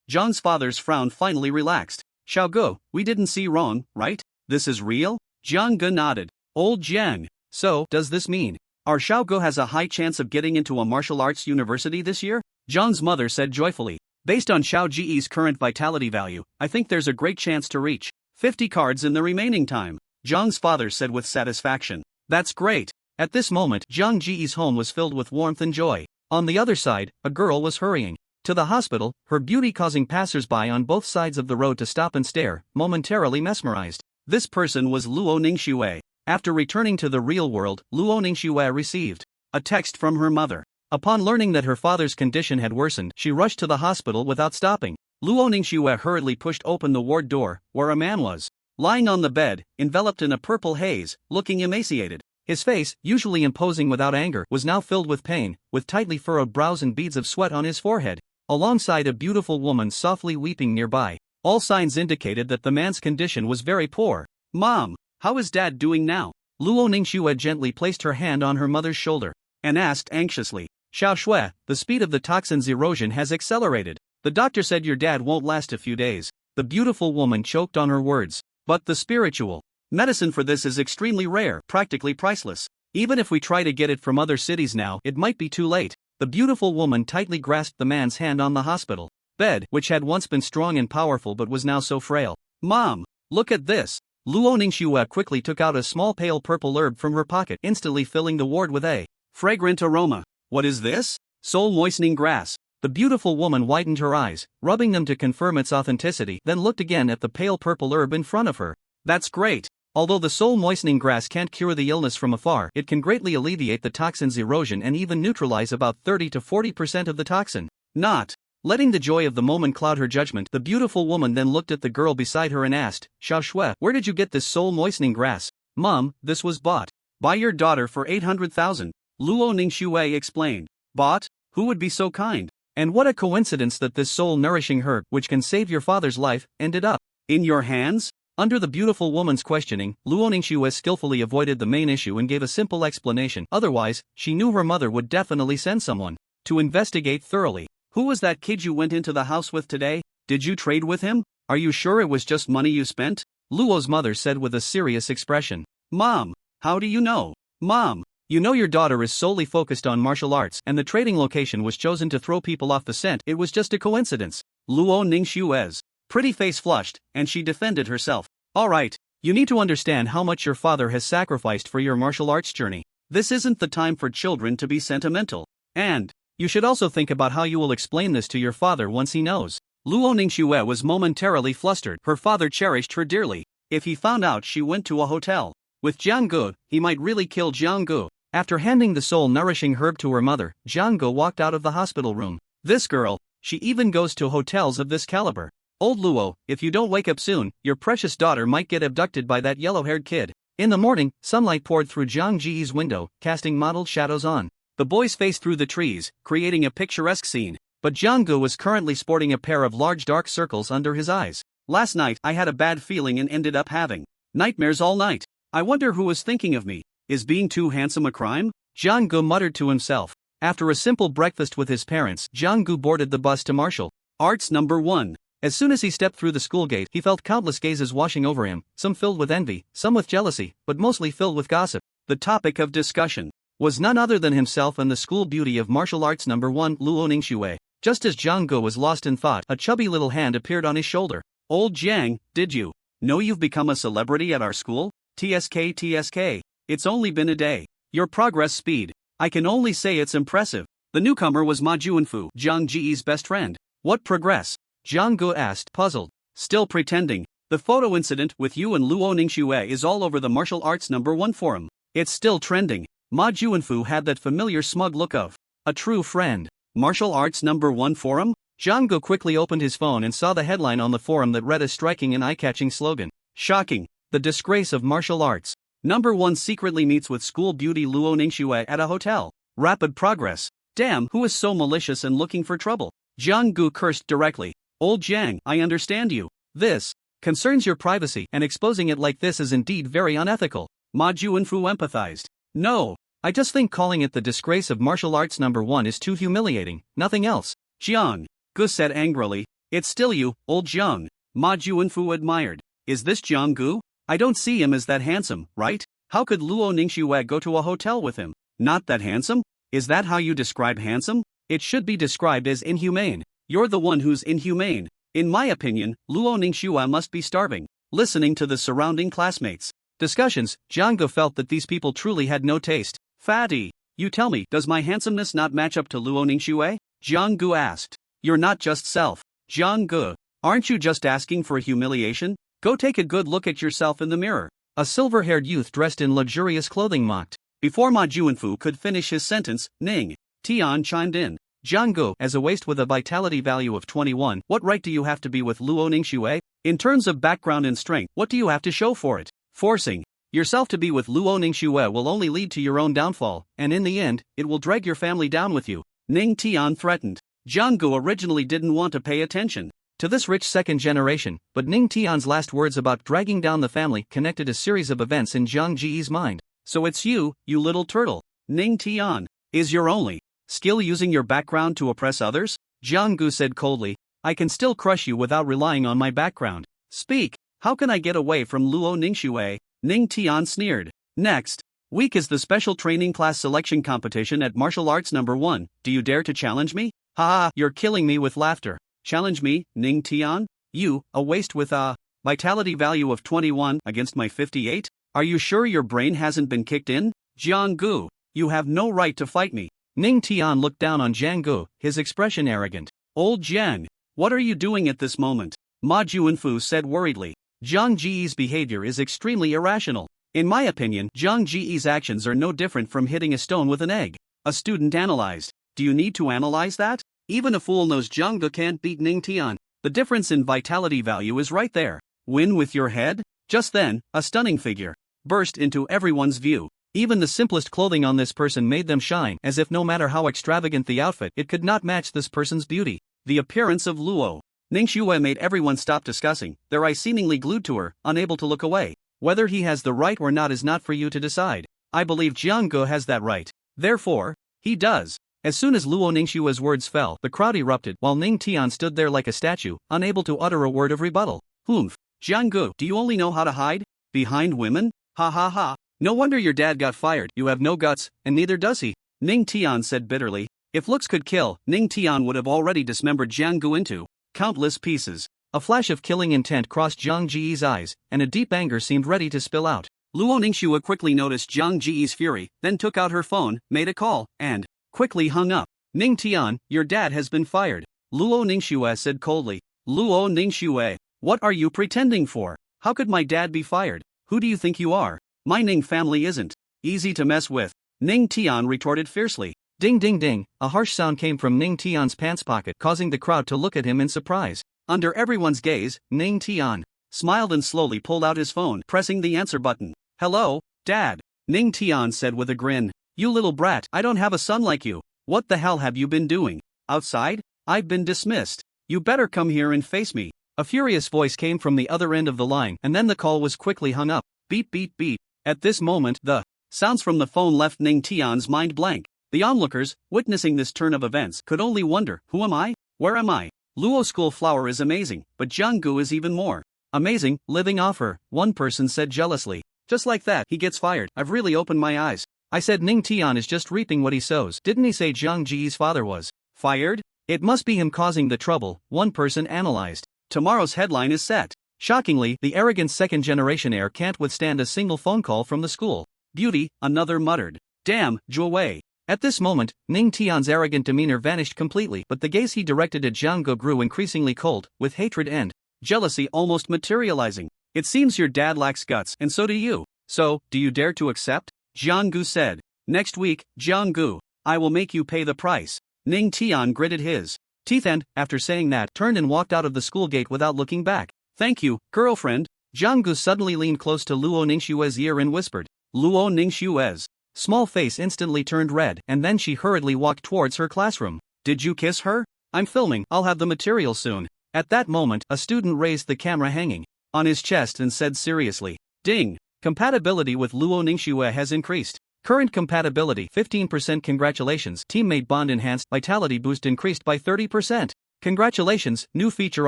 Zhang's father's frown finally relaxed. "Xiao Gu, we didn't see wrong, right? This is real?" Jiang Gu nodded. "Old Jiang, so, does this mean our Xiao Gu has a high chance of getting into a martial arts university this year?" Zhang's mother said joyfully. "Based on Xiao Ji's current vitality value, I think there's a great chance to reach 50 cards in the remaining time," Zhang's father said with satisfaction. "That's great." At this moment, Jiang Ji's home was filled with warmth and joy. On the other side, a girl was hurrying to the hospital, her beauty causing passers-by on both sides of the road to stop and stare, momentarily mesmerized. This person was Luo Ningxue. After returning to the real world, Luo Ningxue received a text from her mother. Upon learning that her father's condition had worsened, she rushed to the hospital without stopping. Luo Ningxue hurriedly pushed open the ward door, where a man was lying on the bed, enveloped in a purple haze, looking emaciated. His face, usually imposing without anger, was now filled with pain, with tightly furrowed brows and beads of sweat on his forehead, alongside a beautiful woman softly weeping nearby. All signs indicated that the man's condition was very poor. "Mom, how is Dad doing now?" Luo Ningxue gently placed her hand on her mother's shoulder and asked anxiously. "Xiao Shui, the speed of the toxin's erosion has accelerated. The doctor said your dad won't last a few days." The beautiful woman choked on her words. "But the spiritual medicine for this is extremely rare, practically priceless. Even if we try to get it from other cities now, it might be too late." The beautiful woman tightly grasped the man's hand on the hospital bed, which had once been strong and powerful but was now so frail. "Mom, look at this." Luo Ningxue quickly took out a small pale purple herb from her pocket, instantly filling the ward with a fragrant aroma. "What is this?" "Soul-moistening grass." The beautiful woman widened her eyes, rubbing them to confirm its authenticity, then looked again at the pale purple herb in front of her. "That's great. Although the soul-moistening grass can't cure the illness from afar, it can greatly alleviate the toxin's erosion and even neutralize about 30 to 40% of the toxin." Not letting the joy of the moment cloud her judgment, the beautiful woman then looked at the girl beside her and asked, "Xiao Shui, where did you get this soul-moistening grass?" "Mom, this was bought by your daughter for 800,000. Luo Ningxue explained. "Bought? Who would be so kind? And what a coincidence that this soul-nourishing herb, which can save your father's life, ended up in your hands?" Under the beautiful woman's questioning, Luo Ningxue skillfully avoided the main issue and gave a simple explanation. Otherwise, she knew her mother would definitely send someone to investigate thoroughly. "Who was that kid you went into the house with today? Did you trade with him? Are you sure it was just money you spent?" Luo's mother said with a serious expression. "Mom, how do you know?" "Mom, You know your daughter is solely focused on martial arts and the trading location was chosen to throw people off the scent. It was just a coincidence. Luo Ningxue's pretty face flushed, and she defended herself. Alright, you need to understand how much your father has sacrificed for your martial arts journey. This isn't the time for children to be sentimental. And you should also think about how you will explain this to your father once he knows. Luo Ningxue was momentarily flustered. Her father cherished her dearly. If he found out she went to a hotel with Jiang Gu, he might really kill Jiang Gu. After handing the soul-nourishing herb to her mother, Jiang Gu walked out of the hospital room. This girl, she even goes to hotels of this caliber. Old Luo, if you don't wake up soon, your precious daughter might get abducted by that yellow-haired kid. In the morning, sunlight poured through Jiang Ji's window, casting mottled shadows on the boy's face through the trees, creating a picturesque scene. But Jiang Gu was currently sporting a pair of large dark circles under his eyes. Last night, I had a bad feeling and ended up having nightmares all night. I wonder who was thinking of me. Is being too handsome a crime? Jiang Gu muttered to himself. After a simple breakfast with his parents, Jiang Gu boarded the bus to martial arts number 1. As soon as he stepped through the school gate, he felt countless gazes washing over him, some filled with envy, some with jealousy, but mostly filled with gossip. The topic of discussion was none other than himself and the school beauty of martial arts number 1, Luo Ningxue. Just as Jiang Gu was lost in thought, a chubby little hand appeared on his shoulder. Old Jiang, did you know you've become a celebrity at our school? TSK. It's only been a day. Your progress speed, I can only say it's impressive. The newcomer was Ma Juanfu, Jiang Ji's best friend. What progress? Jiang Gu asked, puzzled. Still pretending. The photo incident with you and Luo Ningxue is all over the martial arts number 1 forum. It's still trending. Ma Juanfu had that familiar smug look of a true friend. Martial arts number 1 forum? Jiang Gu quickly opened his phone and saw the headline on the forum that read a striking and eye-catching slogan. Shocking. The disgrace of martial arts. Number 1 secretly meets with school beauty Luo Ningxue at a hotel. Rapid progress. Damn, who is so malicious and looking for trouble? Jiang Gu cursed directly. Old Jiang, I understand you. This concerns your privacy, and exposing it like this is indeed very unethical. Ma Juanfu empathized. No, I just think calling it the disgrace of martial arts number 1 is too humiliating, nothing else. Jiang Gu said angrily. It's still you, old Jiang. Ma Juanfu admired. Is this Jiang Gu? I don't see him as that handsome, right? How could Luo Ningxue go to a hotel with him? Not that handsome? Is that how you describe handsome? It should be described as inhumane. You're the one who's inhumane. In my opinion, Luo Ningxue must be starving. Listening to the surrounding classmates' discussions, Jiang Gu felt that these people truly had no taste. Fatty, you tell me, does my handsomeness not match up to Luo Ningxue? Jiang Gu asked. You're not just self. Jiang Gu, aren't you just asking for a humiliation? Go take a good look at yourself in the mirror. A silver-haired youth dressed in luxurious clothing mocked. Before Ma Juanfu could finish his sentence, Ning Tian chimed in. Jiang Gu, as a waste with a vitality value of 21, what right do you have to be with Luo Ningxue? In terms of background and strength, what do you have to show for it? Forcing yourself to be with Luo Ningxue will only lead to your own downfall, and in the end, it will drag your family down with you. Ning Tian threatened. Jiang Gu originally didn't want to pay attention to this rich second generation, but Ning Tian's last words about dragging down the family connected a series of events in Jiang Ji's mind. So it's you little turtle. Ning Tian, is your only skill using your background to oppress others? Jiang Gu said coldly. I can still crush you without relying on my background. Speak, how can I get away from Luo Ningxue? Ning Tian sneered. Next week is the special training class selection competition at martial arts number 1. Do you dare to challenge me? Ha, you're killing me with laughter. Challenge me, Ning Tian? You, a waste with a vitality value of 21 against my 58? Are you sure your brain hasn't been kicked in? Jiang Gu, you have no right to fight me. Ning Tian looked down on Jiang Gu, his expression arrogant. Old Jiang, what are you doing at this moment? Ma Juanfu said worriedly. Jiang Ji's behavior is extremely irrational. In my opinion, Jiang Ji's actions are no different from hitting a stone with an egg. A student analyzed. Do you need to analyze that? Even a fool knows Jiang Gu can't beat Ning Tian. The difference in vitality value is right there. Win with your head? Just then, a stunning figure burst into everyone's view. Even the simplest clothing on this person made them shine, as if no matter how extravagant the outfit, it could not match this person's beauty. The appearance of Luo Ningxue made everyone stop discussing, their eyes seemingly glued to her, unable to look away. Whether he has the right or not is not for you to decide. I believe Jiang Gu has that right. Therefore, he does. As soon as Luo Ningxue's words fell, the crowd erupted, while Ning Tian stood there like a statue, unable to utter a word of rebuttal. Humph. Jiang Gu, do you only know how to hide behind women? Ha ha ha. No wonder your dad got fired. You have no guts, and neither does he. Ning Tian said bitterly. If looks could kill, Ning Tian would have already dismembered Jiang Gu into countless pieces. A flash of killing intent crossed Jiang Ji's eyes, and a deep anger seemed ready to spill out. Luo Ningxue quickly noticed Jiang Ji's fury, then took out her phone, made a call, and quickly hung up. Ning Tian, your dad has been fired. Luo Ningxue said coldly. Luo Ningxue, what are you pretending for? How could my dad be fired? Who do you think you are? My Ning family isn't easy to mess with. Ning Tian retorted fiercely. Ding ding ding, a harsh sound came from Ning Tian's pants pocket, causing the crowd to look at him in surprise. Under everyone's gaze, Ning Tian smiled and slowly pulled out his phone, pressing the answer button. Hello, Dad, Ning Tian said with a grin. You little brat, I don't have a son like you. What the hell have you been doing? Outside? I've been dismissed. You better come here and face me. A furious voice came from the other end of the line, and then the call was quickly hung up. Beep beep beep. At this moment, the sounds from the phone left Ning Tian's mind blank. The onlookers, witnessing this turn of events, could only wonder, who am I? Where am I? Luo School Flower is amazing, but Jiang Gu is even more amazing, living off her, one person said jealously. Just like that, he gets fired. I've really opened my eyes. I said Ning Tian is just reaping what he sows. Didn't he say Jiang Ji's father was fired? It must be him causing the trouble, one person analyzed. Tomorrow's headline is set. Shockingly, the arrogant second-generation heir can't withstand a single phone call from the school. Beauty, another muttered. Damn, Zhuo Wei. At this moment, Ning Tian's arrogant demeanor vanished completely, but the gaze he directed at Jiang Gu grew increasingly cold, with hatred and jealousy almost materializing. It seems your dad lacks guts, and so do you. So, do you dare to accept? Jiang Gu said. Next week, Jiang Gu, I will make you pay the price. Ning Tian gritted his teeth and, after saying that, turned and walked out of the school gate without looking back. Thank you, girlfriend. Jiang Gu suddenly leaned close to Luo Ningxue's ear and whispered. Luo Ningxue's small face instantly turned red, and then she hurriedly walked towards her classroom. Did you kiss her? I'm filming, I'll have the material soon. At that moment, a student raised the camera hanging on his chest and said seriously. Ding! Compatibility with Luo Ningxue has increased. Current compatibility 15%. Congratulations, teammate bond enhanced, vitality boost increased by 30%. Congratulations, new feature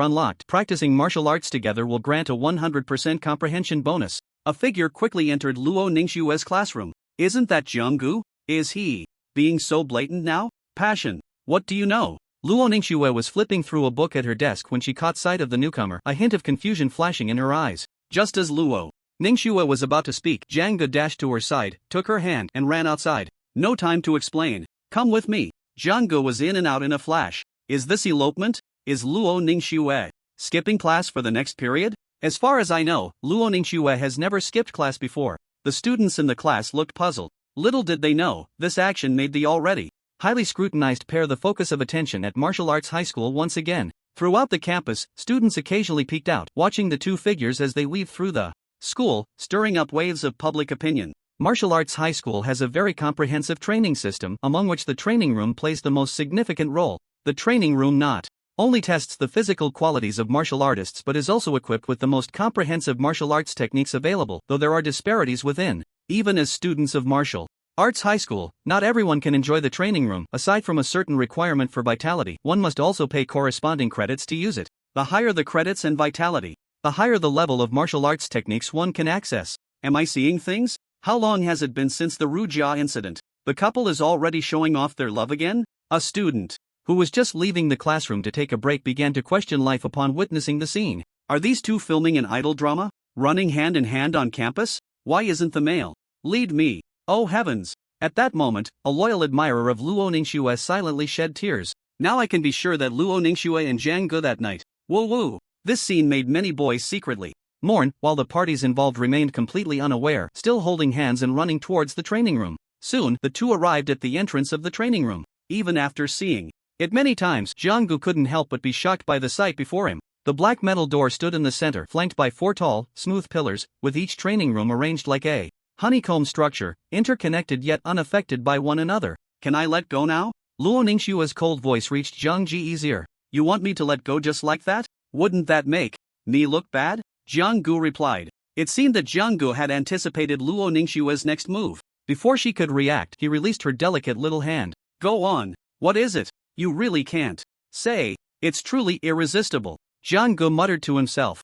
unlocked. Practicing martial arts together will grant a 100% comprehension bonus. A figure quickly entered Luo Ningxue's classroom. Isn't that Jiang Gu? Is he being so blatant now? Passion. What do you know? Luo Ningxue was flipping through a book at her desk when she caught sight of the newcomer, a hint of confusion flashing in her eyes. Just as Luo Ningxue was about to speak, Jiang Gu dashed to her side, took her hand, and ran outside. No time to explain. Come with me. Jiang Gu was in and out in a flash. Is this elopement? Is Luo Ningxue skipping class for the next period? As far as I know, Luo Ningxue has never skipped class before. The students in the class looked puzzled. Little did they know, this action made the already highly scrutinized pair the focus of attention at Martial Arts High School once again. Throughout the campus, students occasionally peeked out, watching the two figures as they weaved through the school, stirring up waves of public opinion. Martial Arts High School has a very comprehensive training system, among which the training room plays the most significant role. The training room not only tests the physical qualities of martial artists but is also equipped with the most comprehensive martial arts techniques available, though there are disparities within. Even as students of Martial Arts High School, not everyone can enjoy the training room. Aside from a certain requirement for vitality, one must also pay corresponding credits to use it. The higher the credits and vitality, the higher the level of martial arts techniques one can access. Am I seeing things? How long has it been since the Rujia incident? The couple is already showing off their love again? A student who was just leaving the classroom to take a break began to question life upon witnessing the scene. Are these two filming an idol drama? Running hand in hand on campus? Why isn't the male lead me? Oh heavens! At that moment, a loyal admirer of Luo Ningxue silently shed tears. Now I can be sure that Luo Ningxue and Jiang Gu that night. Woo woo! This scene made many boys secretly mourn, while the parties involved remained completely unaware, still holding hands and running towards the training room. Soon, the two arrived at the entrance of the training room. Even after seeing it many times, Jiang Gu couldn't help but be shocked by the sight before him. The black metal door stood in the center, flanked by 4 tall, smooth pillars, with each training room arranged like a honeycomb structure, interconnected yet unaffected by one another. Can I let go now? Luo Ningxue's cold voice reached Jiang Ji's ear. You want me to let go just like that? Wouldn't that make me look bad? Jiang Gu replied. It seemed that Jiang Gu had anticipated Luo Ningxue's next move. Before she could react, he released her delicate little hand. Go on. What is it? You really can't say. It's truly irresistible. Jiang Gu muttered to himself.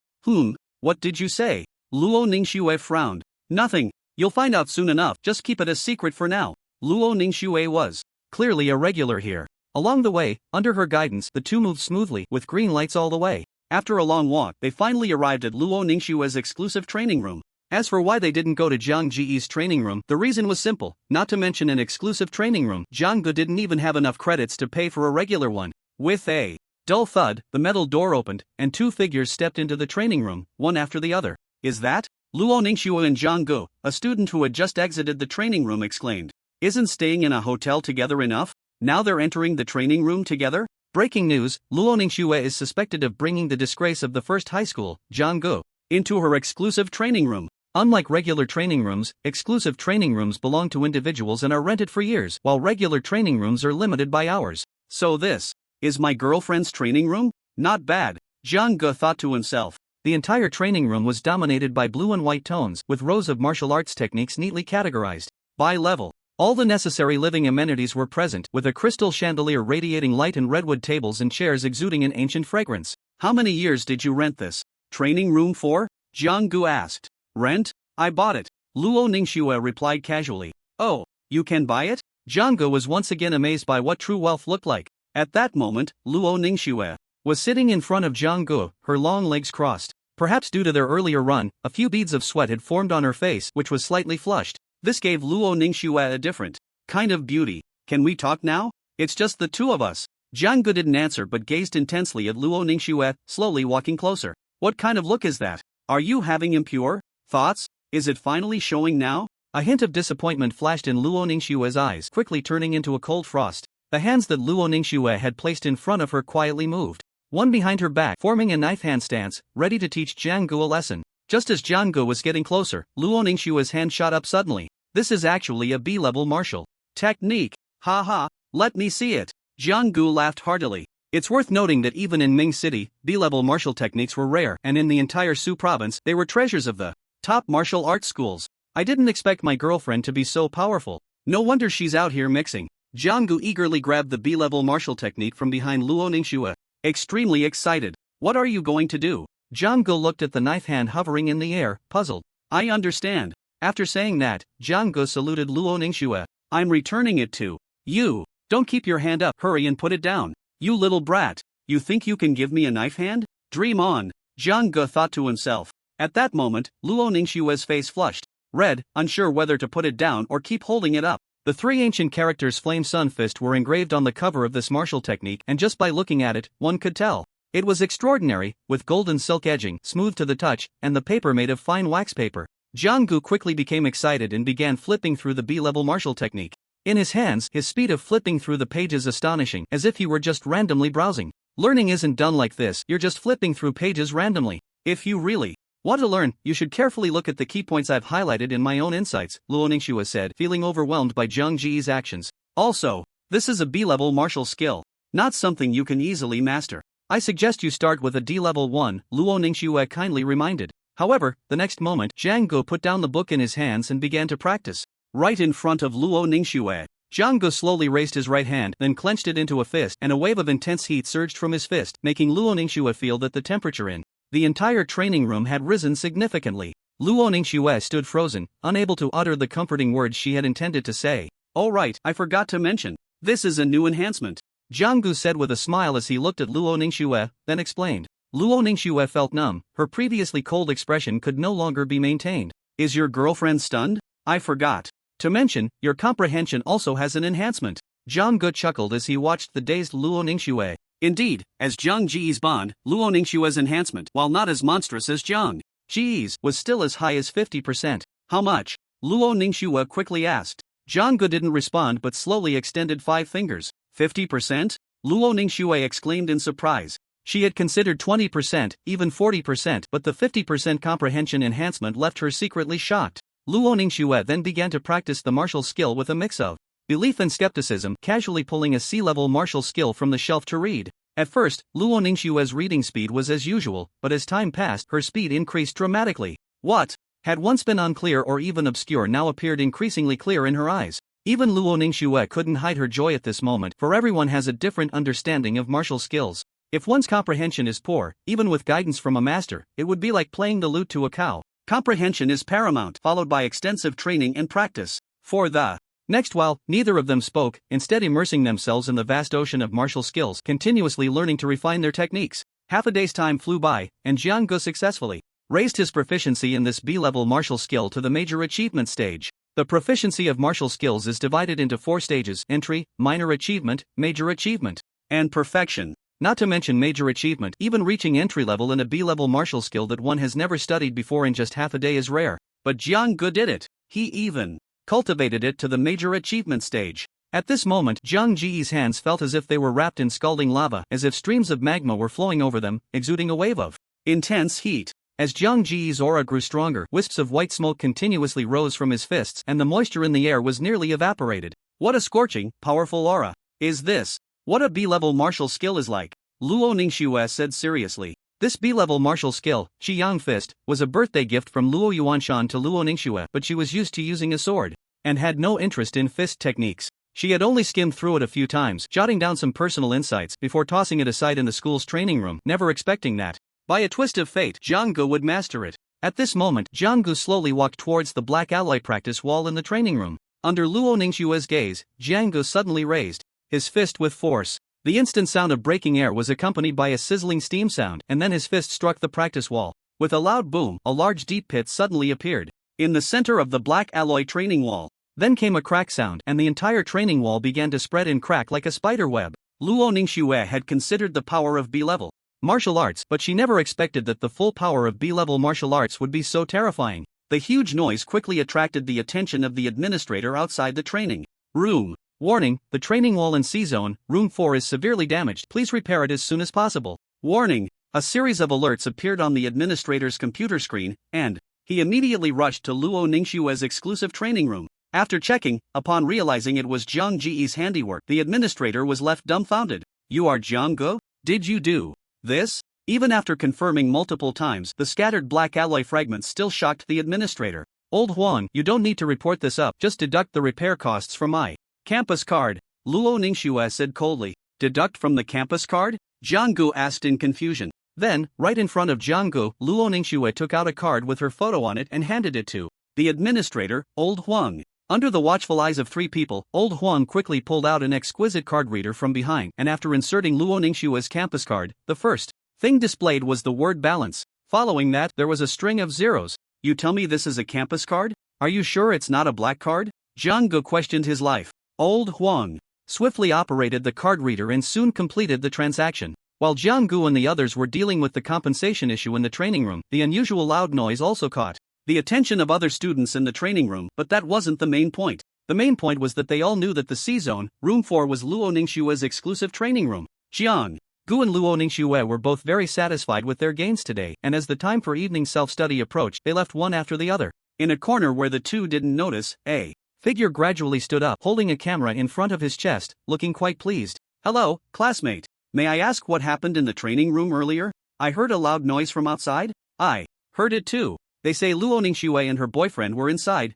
What did you say? Luo Ningxue frowned. Nothing. You'll find out soon enough, just keep it a secret for now. Luo Ningxue was clearly a regular here. Along the way, under her guidance, the two moved smoothly, with green lights all the way. After a long walk, they finally arrived at Luo Ningxue's exclusive training room. As for why they didn't go to Jiang Ji's training room, the reason was simple. Not to mention an exclusive training room, Jiang Ge didn't even have enough credits to pay for a regular one. With a dull thud, the metal door opened, and two figures stepped into the training room, one after the other. Is that Luo Ningxue and Jiang Ge? A student who had just exited the training room exclaimed. Isn't staying in a hotel together enough? Now they're entering the training room together? Breaking news, Luo Ningxue is suspected of bringing the disgrace of the first high school, Jiang Ge, into her exclusive training room. Unlike regular training rooms, exclusive training rooms belong to individuals and are rented for years, while regular training rooms are limited by hours. So this is my girlfriend's training room? Not bad, Jiang Ge thought to himself. The entire training room was dominated by blue and white tones, with rows of martial arts techniques neatly categorized by level. All the necessary living amenities were present, with a crystal chandelier radiating light and redwood tables and chairs exuding an ancient fragrance. How many years did you rent this training room for? Jiang Ge asked. Rent? I bought it, Luo Ningxue replied casually. Oh, you can buy it? Jiang Ge was once again amazed by what true wealth looked like. At that moment, Luo Ningxue was sitting in front of Jiang Ge, her long legs crossed. Perhaps due to their earlier run, a few beads of sweat had formed on her face, which was slightly flushed. This gave Luo Ningxue a different kind of beauty. Can we talk now? It's just the two of us. Jiang Ge didn't answer but gazed intensely at Luo Ningxue, slowly walking closer. What kind of look is that? Are you having impure thoughts? Is it finally showing now? A hint of disappointment flashed in Luo Ningxue's eyes, quickly turning into a cold frost. The hands that Luo Ningxue had placed in front of her quietly moved, one behind her back, forming a knife hand stance, ready to teach Jiang Ge a lesson. Just as Jiang Ge was getting closer, Luo Ningxue's hand shot up suddenly. This is actually a B-level martial technique. Haha, let me see it. Jiang Ge laughed heartily. It's worth noting that even in Ming City, B-level martial techniques were rare, and in the entire Su province, they were treasures of the top martial arts schools. I didn't expect my girlfriend to be so powerful. No wonder she's out here mixing. Jiang Ge eagerly grabbed the B-level martial technique from behind Luo Ningxue, extremely excited. What are you going to do? Jiang Ge looked at the knife hand hovering in the air, puzzled. I understand. After saying that, Jiang Ge saluted Luo Ningxue. I'm returning it to you. Don't keep your hand up, hurry and put it down. You little brat. You think you can give me a knife hand? Dream on, Jiang Ge thought to himself. At that moment, Luo Ningxue's face flushed red, unsure whether to put it down or keep holding it up. The three ancient characters Flame Sun Fist were engraved on the cover of this martial technique, and just by looking at it, one could tell. It was extraordinary, with golden silk edging, smooth to the touch, and the paper made of fine wax paper. Jiang Ge quickly became excited and began flipping through the B-level martial technique. In his hands, his speed of flipping through the pages astonishing, as if he were just randomly browsing. Learning isn't done like this, you're just flipping through pages randomly. If you really want to learn, you should carefully look at the key points I've highlighted in my own insights, Luo Ningxue said, feeling overwhelmed by Jiang Ji's actions. Also, this is a B-level martial skill, not something you can easily master. I suggest you start with a D-level one, Luo Ningxue kindly reminded. However, the next moment, Jiang Ge put down the book in his hands and began to practice. Right in front of Luo Ningxue, Jiang Ge slowly raised his right hand, then clenched it into a fist, and a wave of intense heat surged from his fist, making Luo Ningxue feel that the temperature in the entire training room had risen significantly. Luo Ningxue stood frozen, unable to utter the comforting words she had intended to say. Oh right, I forgot to mention. This is a new enhancement, Jiang Ge said with a smile as he looked at Luo Ningxue, then explained. Luo Ningxue felt numb, her previously cold expression could no longer be maintained. Is your girlfriend stunned? I forgot to mention, your comprehension also has an enhancement. Jiang Ge chuckled as he watched the dazed Luo Ningxue. Indeed, as Jiang Ji's bond, Luo Ningxue's enhancement, while not as monstrous as Jiang Ji's, was still as high as 50%. How much? Luo Ningxue quickly asked. Jiang Ge didn't respond but slowly extended 5 fingers. 50%? Luo Ningxue exclaimed in surprise. She had considered 20%, even 40%, but the 50% comprehension enhancement left her secretly shocked. Luo Ningxue then began to practice the martial skill with a mix of belief and skepticism, casually pulling a C-level martial skill from the shelf to read. At first, Luo Ningxue's reading speed was as usual, but as time passed, her speed increased dramatically. What had once been unclear or even obscure now appeared increasingly clear in her eyes. Even Luo Ningxue couldn't hide her joy at this moment, for everyone has a different understanding of martial skills. If one's comprehension is poor, even with guidance from a master, it would be like playing the lute to a cow. Comprehension is paramount, followed by extensive training and practice. For the next while, neither of them spoke, instead immersing themselves in the vast ocean of martial skills, continuously learning to refine their techniques. Half a day's time flew by, and Jiang successfully raised his proficiency in this B-level martial skill to the major achievement stage. The proficiency of martial skills is divided into 4 stages: entry, minor achievement, major achievement, and perfection. Not to mention major achievement, even reaching entry level in a B-level martial skill that one has never studied before in just half a day is rare. But Jiang did it. He even cultivated it to the major achievement stage. At this moment, Jiang Ji's hands felt as if they were wrapped in scalding lava, as if streams of magma were flowing over them, exuding a wave of intense heat. As Jiang Ji's aura grew stronger, wisps of white smoke continuously rose from his fists, and the moisture in the air was nearly evaporated. What a scorching, powerful aura is this? What a B-level martial skill is like, Luo Ningxue said seriously. This B-level martial skill, Qiyang Fist, was a birthday gift from Luo Yuanshan to Luo Ningxue, but she was used to using a sword, and had no interest in fist techniques. She had only skimmed through it a few times, jotting down some personal insights before tossing it aside in the school's training room, never expecting that, by a twist of fate, Jiang would master it. At this moment, Jiang slowly walked towards the black alloy practice wall in the training room. Under Luo Ningxue's gaze, Jiang suddenly raised his fist with force. The instant sound of breaking air was accompanied by a sizzling steam sound, and then his fist struck the practice wall. With a loud boom, a large deep pit suddenly appeared in the center of the black alloy training wall. Then came a crack sound, and the entire training wall began to spread and crack like a spider web. Luo Ningxue had considered the power of B-level martial arts, but she never expected that the full power of B-level martial arts would be so terrifying. The huge noise quickly attracted the attention of the administrator outside the training room. Warning, the training wall in C-Zone, Room 4 is severely damaged. Please repair it as soon as possible. Warning. A series of alerts appeared on the administrator's computer screen, and he immediately rushed to Luo Ningxue's exclusive training room. After checking, upon realizing it was Jiang Ji's handiwork, the administrator was left dumbfounded. You are Jiang? Did you do this? Even after confirming multiple times, the scattered black alloy fragments still shocked the administrator. Old Huang, you don't need to report this up, just deduct the repair costs from my campus card, Luo Ningxue said coldly. Deduct from the campus card? Jiang asked in confusion. Then, right in front of Jiang, Luo Ningxue took out a card with her photo on it and handed it to the administrator, Old Huang. Under the watchful eyes of 3 people, Old Huang quickly pulled out an exquisite card reader from behind, and after inserting Luo Ningxue's campus card, the first thing displayed was the word balance. Following that, there was a string of zeros. You tell me this is a campus card? Are you sure it's not a black card? Jiang questioned his life. Old Huang swiftly operated the card reader and soon completed the transaction. While Jiang and the others were dealing with the compensation issue in the training room, the unusual loud noise also caught the attention of other students in the training room, but that wasn't the main point. The main point was that they all knew that the C-Zone, Room 4 was Luo Ningxue's exclusive training room. Jiang and Luo Ningxue were both very satisfied with their gains today, and as the time for evening self-study approached, they left one after the other. In a corner where the two didn't notice, a figure gradually stood up, holding a camera in front of his chest, looking quite pleased. Hello, classmate. May I ask what happened in the training room earlier? I heard a loud noise from outside. I heard it too. They say Luo Ningxue and her boyfriend were inside,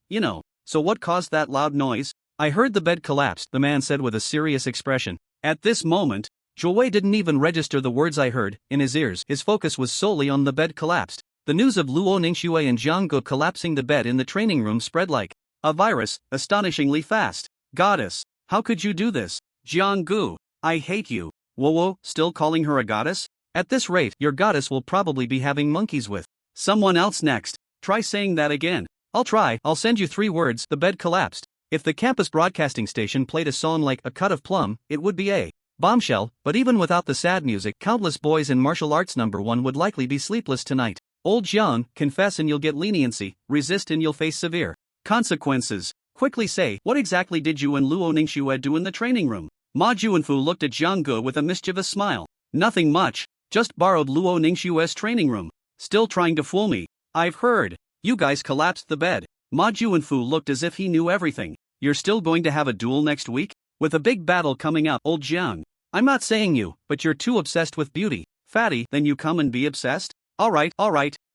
So what caused that loud noise? I heard the bed collapsed, the man said with a serious expression. At this moment, Zhou didn't even register the words I heard in his ears. His focus was solely on the bed collapsed. The news of Luo Ningxue and Jiang collapsing the bed in the training room spread like a virus, astonishingly fast. Goddess, how could you do this? Jiang, I hate you. Whoa, still calling her a goddess? At this rate, your goddess will probably be having monkeys with someone else next. Try saying that again. I'll try. I'll send you 3 words. The bed collapsed. If the campus broadcasting station played a song like A Cut of Plum, it would be a bombshell, but even without the sad music, countless boys in martial arts #1 would likely be sleepless tonight. Old Jiang, confess and you'll get leniency, resist and you'll face severe consequences. Quickly say, what exactly did you and Luo Ningxue do in the training room? Ma Juanfu looked at Jiang with a mischievous smile. Nothing much. Just borrowed Luo Ningxue's training room. Still trying to fool me. I've heard. You guys collapsed the bed. Ma Juanfu looked as if he knew everything. You're still going to have a duel next week? With a big battle coming up, Old Jiang. I'm not saying you, but you're too obsessed with beauty. Fatty, then you come and be obsessed? Alright.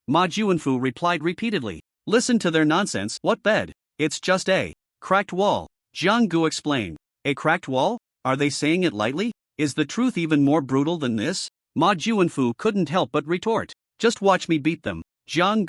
Ma Juanfu replied repeatedly. Listen to their nonsense. What bed? It's just a cracked wall. Jiang explained. A cracked wall? Are they saying it lightly? Is the truth even more brutal than this? Ma Juanfu couldn't help but retort. Just watch me beat them. Jiang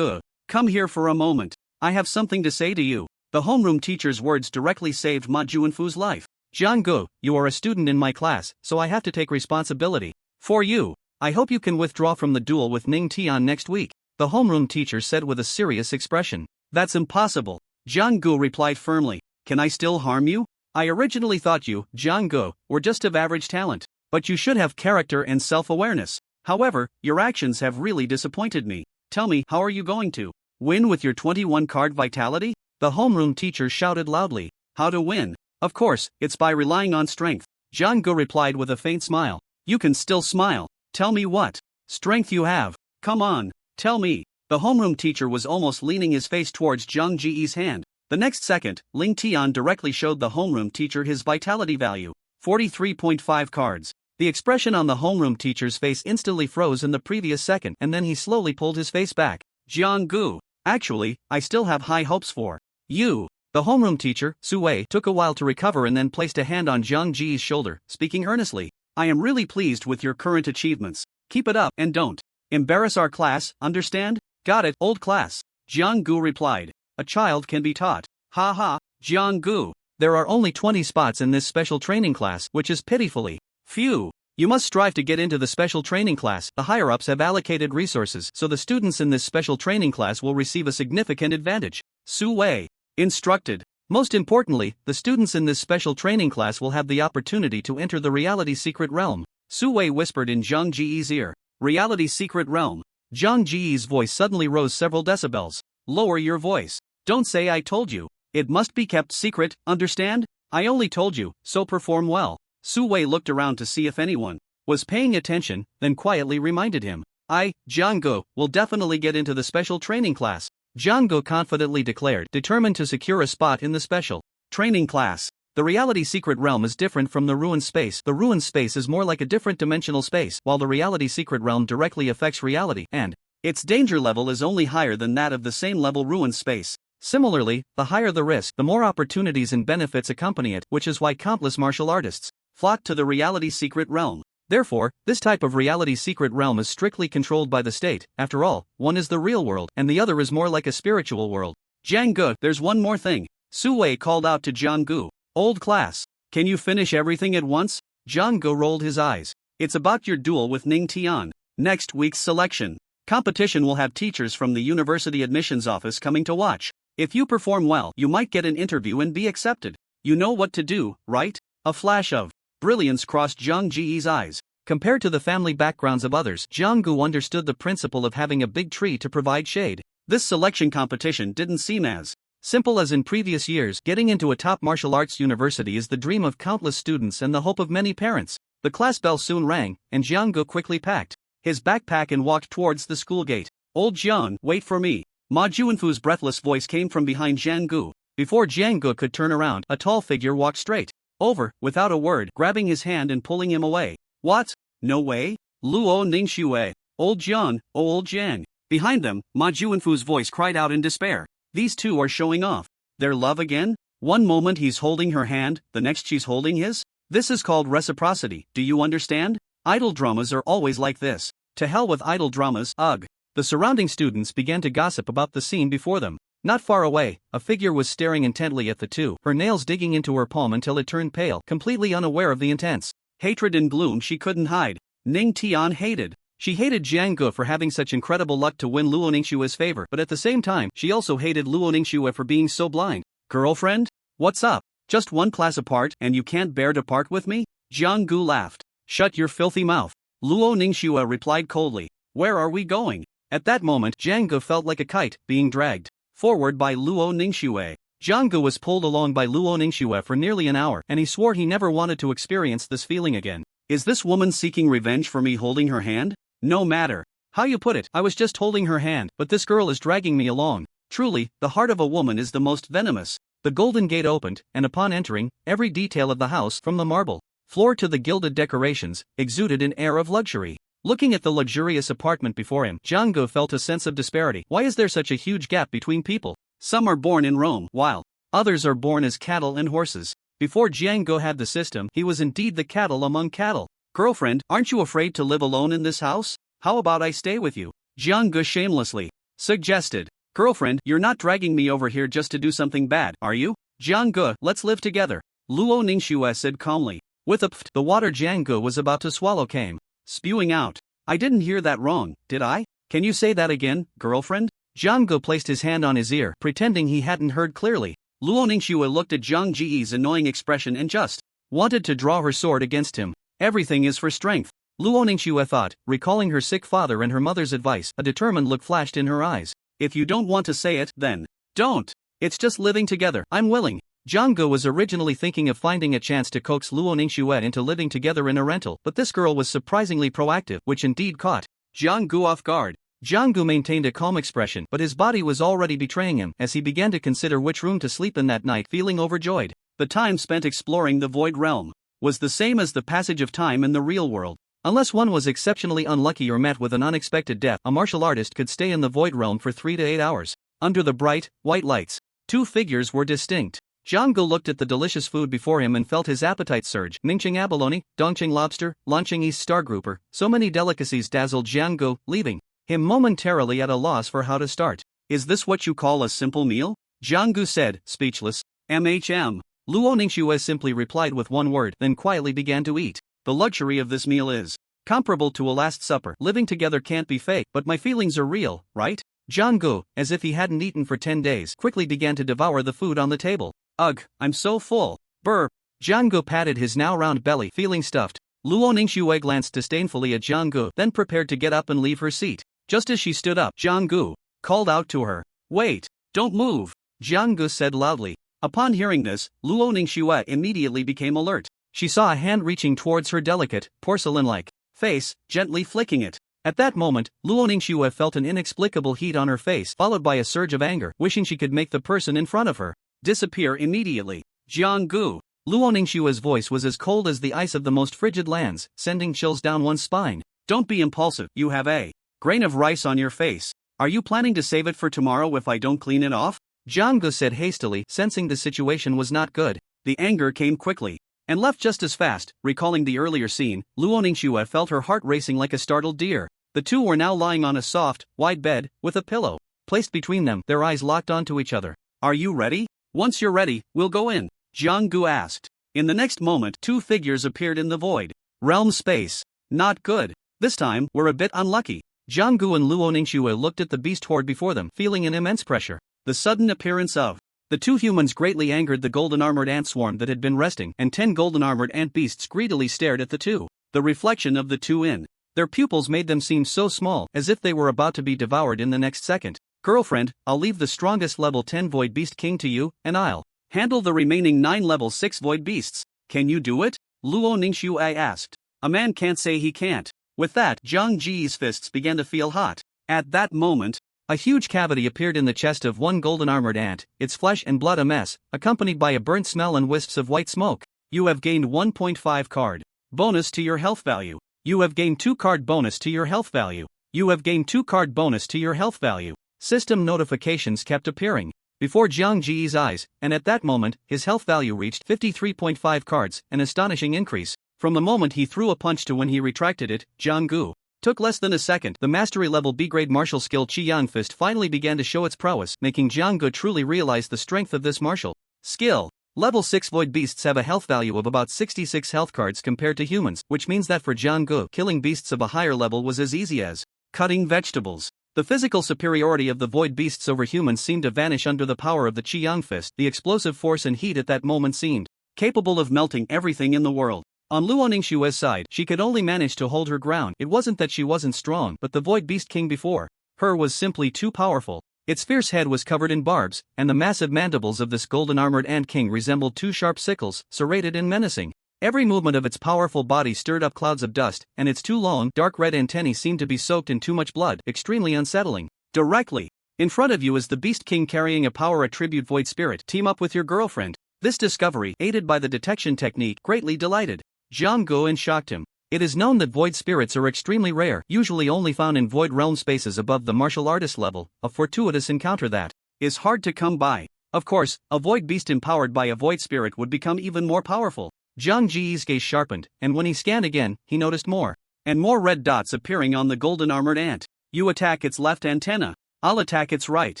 Come here for a moment. I have something to say to you. The homeroom teacher's words directly saved Ma Junfu's life. Jiang-gu, you are a student in my class, so I have to take responsibility for you. I hope you can withdraw from the duel with Ning Tian next week, the homeroom teacher said with a serious expression. That's impossible. Jiang-gu replied firmly. Can I still harm you? I originally thought you, Jiang-gu, were just of average talent, but you should have character and self-awareness. However, your actions have really disappointed me. Tell me, how are you going to win with your 21-card vitality? The homeroom teacher shouted loudly. How to win? Of course, it's by relying on strength. Jiang-gu replied with a faint smile. You can still smile. Tell me what strength you have. Come on, tell me. The homeroom teacher was almost leaning his face towards Zhang Ji's hand. The next second, Ling Tian directly showed the homeroom teacher his vitality value, 43.5 cards. The expression on the homeroom teacher's face instantly froze in the previous second, and then he slowly pulled his face back. Jiang-gu, actually, I still have high hopes for you. The homeroom teacher, Su Wei, took a while to recover and then placed a hand on Zhang Ji's shoulder, speaking earnestly. I am really pleased with your current achievements. Keep it up and don't embarrass our class, understand? Got it, old class. Jiang-gu replied. A child can be taught. Ha ha, Jiang-gu. There are only 20 spots in this special training class, which is pitifully few. You must strive to get into the special training class. The higher-ups have allocated resources, so the students in this special training class will receive a significant advantage. Su Wei instructed. Most importantly, the students in this special training class will have the opportunity to enter the reality secret realm. Su Wei whispered in Zhang Ji's ear. Reality secret realm. Zhang Ji's voice suddenly rose several decibels. Lower your voice. Don't say I told you. It must be kept secret, understand? I only told you, so perform well. Su Wei looked around to see if anyone was paying attention, then quietly reminded him. I, Jiang-gu, will definitely get into the special training class. Jiang-gu confidently declared, determined to secure a spot in the special training class. The reality secret realm is different from the ruined space. The ruined space is more like a different dimensional space, while the reality secret realm directly affects reality, and its danger level is only higher than that of the same level ruined space. Similarly, the higher the risk, the more opportunities and benefits accompany it, which is why countless martial artists flock to the reality secret realm. Therefore, this type of reality secret realm is strictly controlled by the state. After all, one is the real world, and the other is more like a spiritual world. Jiang-gu, there's one more thing. Su Wei called out to Jiang-gu. Old class, can you finish everything at once? Jiang-gu rolled his eyes. It's about your duel with Ning Tian. Next week's selection competition will have teachers from the university admissions office coming to watch. If you perform well, you might get an interview and be accepted. You know what to do, right? A flash of brilliance crossed Zhang Ji's eyes. Compared to the family backgrounds of others, Jiang-gu understood the principle of having a big tree to provide shade. This selection competition didn't seem as simple as in previous years. Getting into a top martial arts university is the dream of countless students and the hope of many parents. The class bell soon rang, and Jiang-gu quickly packed his backpack and walked towards the school gate. Old Jiang, wait for me. Ma Junfu's breathless voice came from behind Jiang-gu. Before Jiang-gu could turn around, a tall figure walked straight over, without a word, grabbing his hand and pulling him away. What? No way? Luo Ningxue. Old Jiang, oh old Jiang. Behind them, Ma Junfu's voice cried out in despair. These two are showing off their love again? One moment he's holding her hand, the next she's holding his? This is called reciprocity, do you understand? Idol dramas are always like this. To hell with idol dramas, ugh. The surrounding students began to gossip about the scene before them. Not far away, a figure was staring intently at the two, her nails digging into her palm until it turned pale, completely unaware of the intense hatred and gloom she couldn't hide. Ning Tian hated. She hated Jiang-gu for having such incredible luck to win Luo Ningxue's favor, but at the same time, she also hated Luo Ningxue for being so blind. Girlfriend? What's up? Just one class apart and you can't bear to part with me? Jiang-gu laughed. Shut your filthy mouth. Luo Ningxue replied coldly. Where are we going? At that moment, Jiang-gu felt like a kite, being dragged forward by Luo Ningxue. Jiang-gu was pulled along by Luo Ningxue for nearly an hour, and he swore he never wanted to experience this feeling again. Is this woman seeking revenge for me holding her hand? No matter how you put it, I was just holding her hand, but this girl is dragging me along. Truly, the heart of a woman is the most venomous. The golden gate opened, and upon entering, every detail of the house, from the marble floor to the gilded decorations, exuded an air of luxury. Looking at the luxurious apartment before him, Jiang-gu felt a sense of disparity. Why is there such a huge gap between people? Some are born in Rome, while others are born as cattle and horses. Before Jiang-gu had the system, he was indeed the cattle among cattle. Girlfriend, aren't you afraid to live alone in this house? How about I stay with you? Jiang-gu shamelessly suggested. Girlfriend, you're not dragging me over here just to do something bad, are you? Jiang-gu, let's live together. Luo Ningxue said calmly. With a pft, the water Jiang-gu was about to swallow came spewing out. I didn't hear that wrong, did I? Can you say that again, girlfriend? Jiang-gu placed his hand on his ear, pretending he hadn't heard clearly. Luo Ningxue looked at Zhang Ji's annoying expression and just wanted to draw her sword against him. Everything is for strength. Luo Ningxue thought, recalling her sick father and her mother's advice. A determined look flashed in her eyes. If you don't want to say it, then don't. It's just living together. I'm willing. Jiang-gu was originally thinking of finding a chance to coax Luo Ningxue into living together in a rental, but this girl was surprisingly proactive, which indeed caught Jiang-gu off guard. Jiang-gu maintained a calm expression, but his body was already betraying him as he began to consider which room to sleep in that night, feeling overjoyed. The time spent exploring the Void Realm was the same as the passage of time in the real world. Unless one was exceptionally unlucky or met with an unexpected death, a martial artist could stay in the Void Realm for 3 to 8 hours. Under the bright, white lights, two figures were distinct. Jiang-gu looked at the delicious food before him and felt his appetite surge. Ningqing abalone, Dongqing lobster, Lanqing East star grouper, so many delicacies dazzled Jiang-gu, leaving him momentarily at a loss for how to start. Is this what you call a simple meal? Jiang-gu said, speechless. MHM. Luo Ningxue simply replied with one word, then quietly began to eat. The luxury of this meal is comparable to a Last Supper. Living together can't be fake, but my feelings are real, right? Jiang-gu, as if he hadn't eaten for 10 days, quickly began to devour the food on the table. Ugh, I'm so full. Brr. Jiang-gu patted his now round belly, feeling stuffed. Luo Ningxue glanced disdainfully at Jiang-gu, then prepared to get up and leave her seat. Just as she stood up, Jiang-gu called out to her. Wait, don't move, Jiang-gu said loudly. Upon hearing this, Luo Ningxue immediately became alert. She saw a hand reaching towards her delicate, porcelain-like face, gently flicking it. At that moment, Luo Ningxue felt an inexplicable heat on her face, followed by a surge of anger, wishing she could make the person in front of her disappear immediately. Jiang-gu. Luo Ningxue's voice was as cold as the ice of the most frigid lands, sending chills down one's spine. Don't be impulsive, you have a grain of rice on your face. Are you planning to save it for tomorrow if I don't clean it off? Jiang-gu said hastily, sensing the situation was not good. The anger came quickly and left just as fast. Recalling the earlier scene, Luo Ningxue felt her heart racing like a startled deer. The two were now lying on a soft, wide bed, with a pillow placed between them, their eyes locked onto each other. Are you ready? Once you're ready, we'll go in, Jiang-gu asked. In the next moment, two figures appeared in the void realm space. Not good. This time, we're a bit unlucky. Jiang-gu and Luo Ningxue looked at the beast horde before them, feeling an immense pressure. The sudden appearance of the two humans greatly angered the golden-armored ant swarm that had been resting, and 10 golden-armored ant beasts greedily stared at the two. The reflection of the two in their pupils made them seem so small, as if they were about to be devoured in the next second. Girlfriend, I'll leave the strongest level 10 Void Beast King to you, and I'll handle the remaining 9 level 6 Void Beasts. Can you do it? Luo Ningxue asked. A man can't say he can't. With that, Zhang Ji's fists began to feel hot. At that moment, a huge cavity appeared in the chest of one golden-armored ant, its flesh and blood a mess, accompanied by a burnt smell and wisps of white smoke. You have gained 1.5 card bonus to your health value. You have gained 2 card bonus to your health value. You have gained 2 card bonus to your health value. System notifications kept appearing before Zhang Ji's eyes, and at that moment, his health value reached 53.5 cards, an astonishing increase. From the moment he threw a punch to when he retracted it, Jiang-gu took less than a second. The mastery level B-grade martial skill Qi-Yang Fist finally began to show its prowess, making Jiang-gu truly realize the strength of this martial skill. Level 6 Void Beasts have a health value of about 66 health cards compared to humans, which means that for Jiang-gu, killing beasts of a higher level was as easy as cutting vegetables. The physical superiority of the Void Beasts over humans seemed to vanish under the power of the Qi-Yang Fist. The explosive force and heat at that moment seemed capable of melting everything in the world. On Luo Ningxue's side, she could only manage to hold her ground. It wasn't that she wasn't strong, but the Void Beast King before her was simply too powerful. Its fierce head was covered in barbs, and the massive mandibles of this golden-armored ant king resembled 2 sharp sickles, serrated and menacing. Every movement of its powerful body stirred up clouds of dust, and its 2 long, dark red antennae seemed to be soaked in too much blood, extremely unsettling. Directly in front of you is the Beast King carrying a power attribute Void Spirit. Team up with your girlfriend. This discovery, aided by the detection technique, greatly delighted Jiang-gu and shocked him. It is known that Void Spirits are extremely rare, usually only found in Void Realm spaces above the martial artist level, a fortuitous encounter that is hard to come by. Of course, a Void Beast empowered by a Void Spirit would become even more powerful. Zhang Ji's gaze sharpened, and when he scanned again, he noticed more and more red dots appearing on the golden-armored ant. You attack its left antenna. I'll attack its right.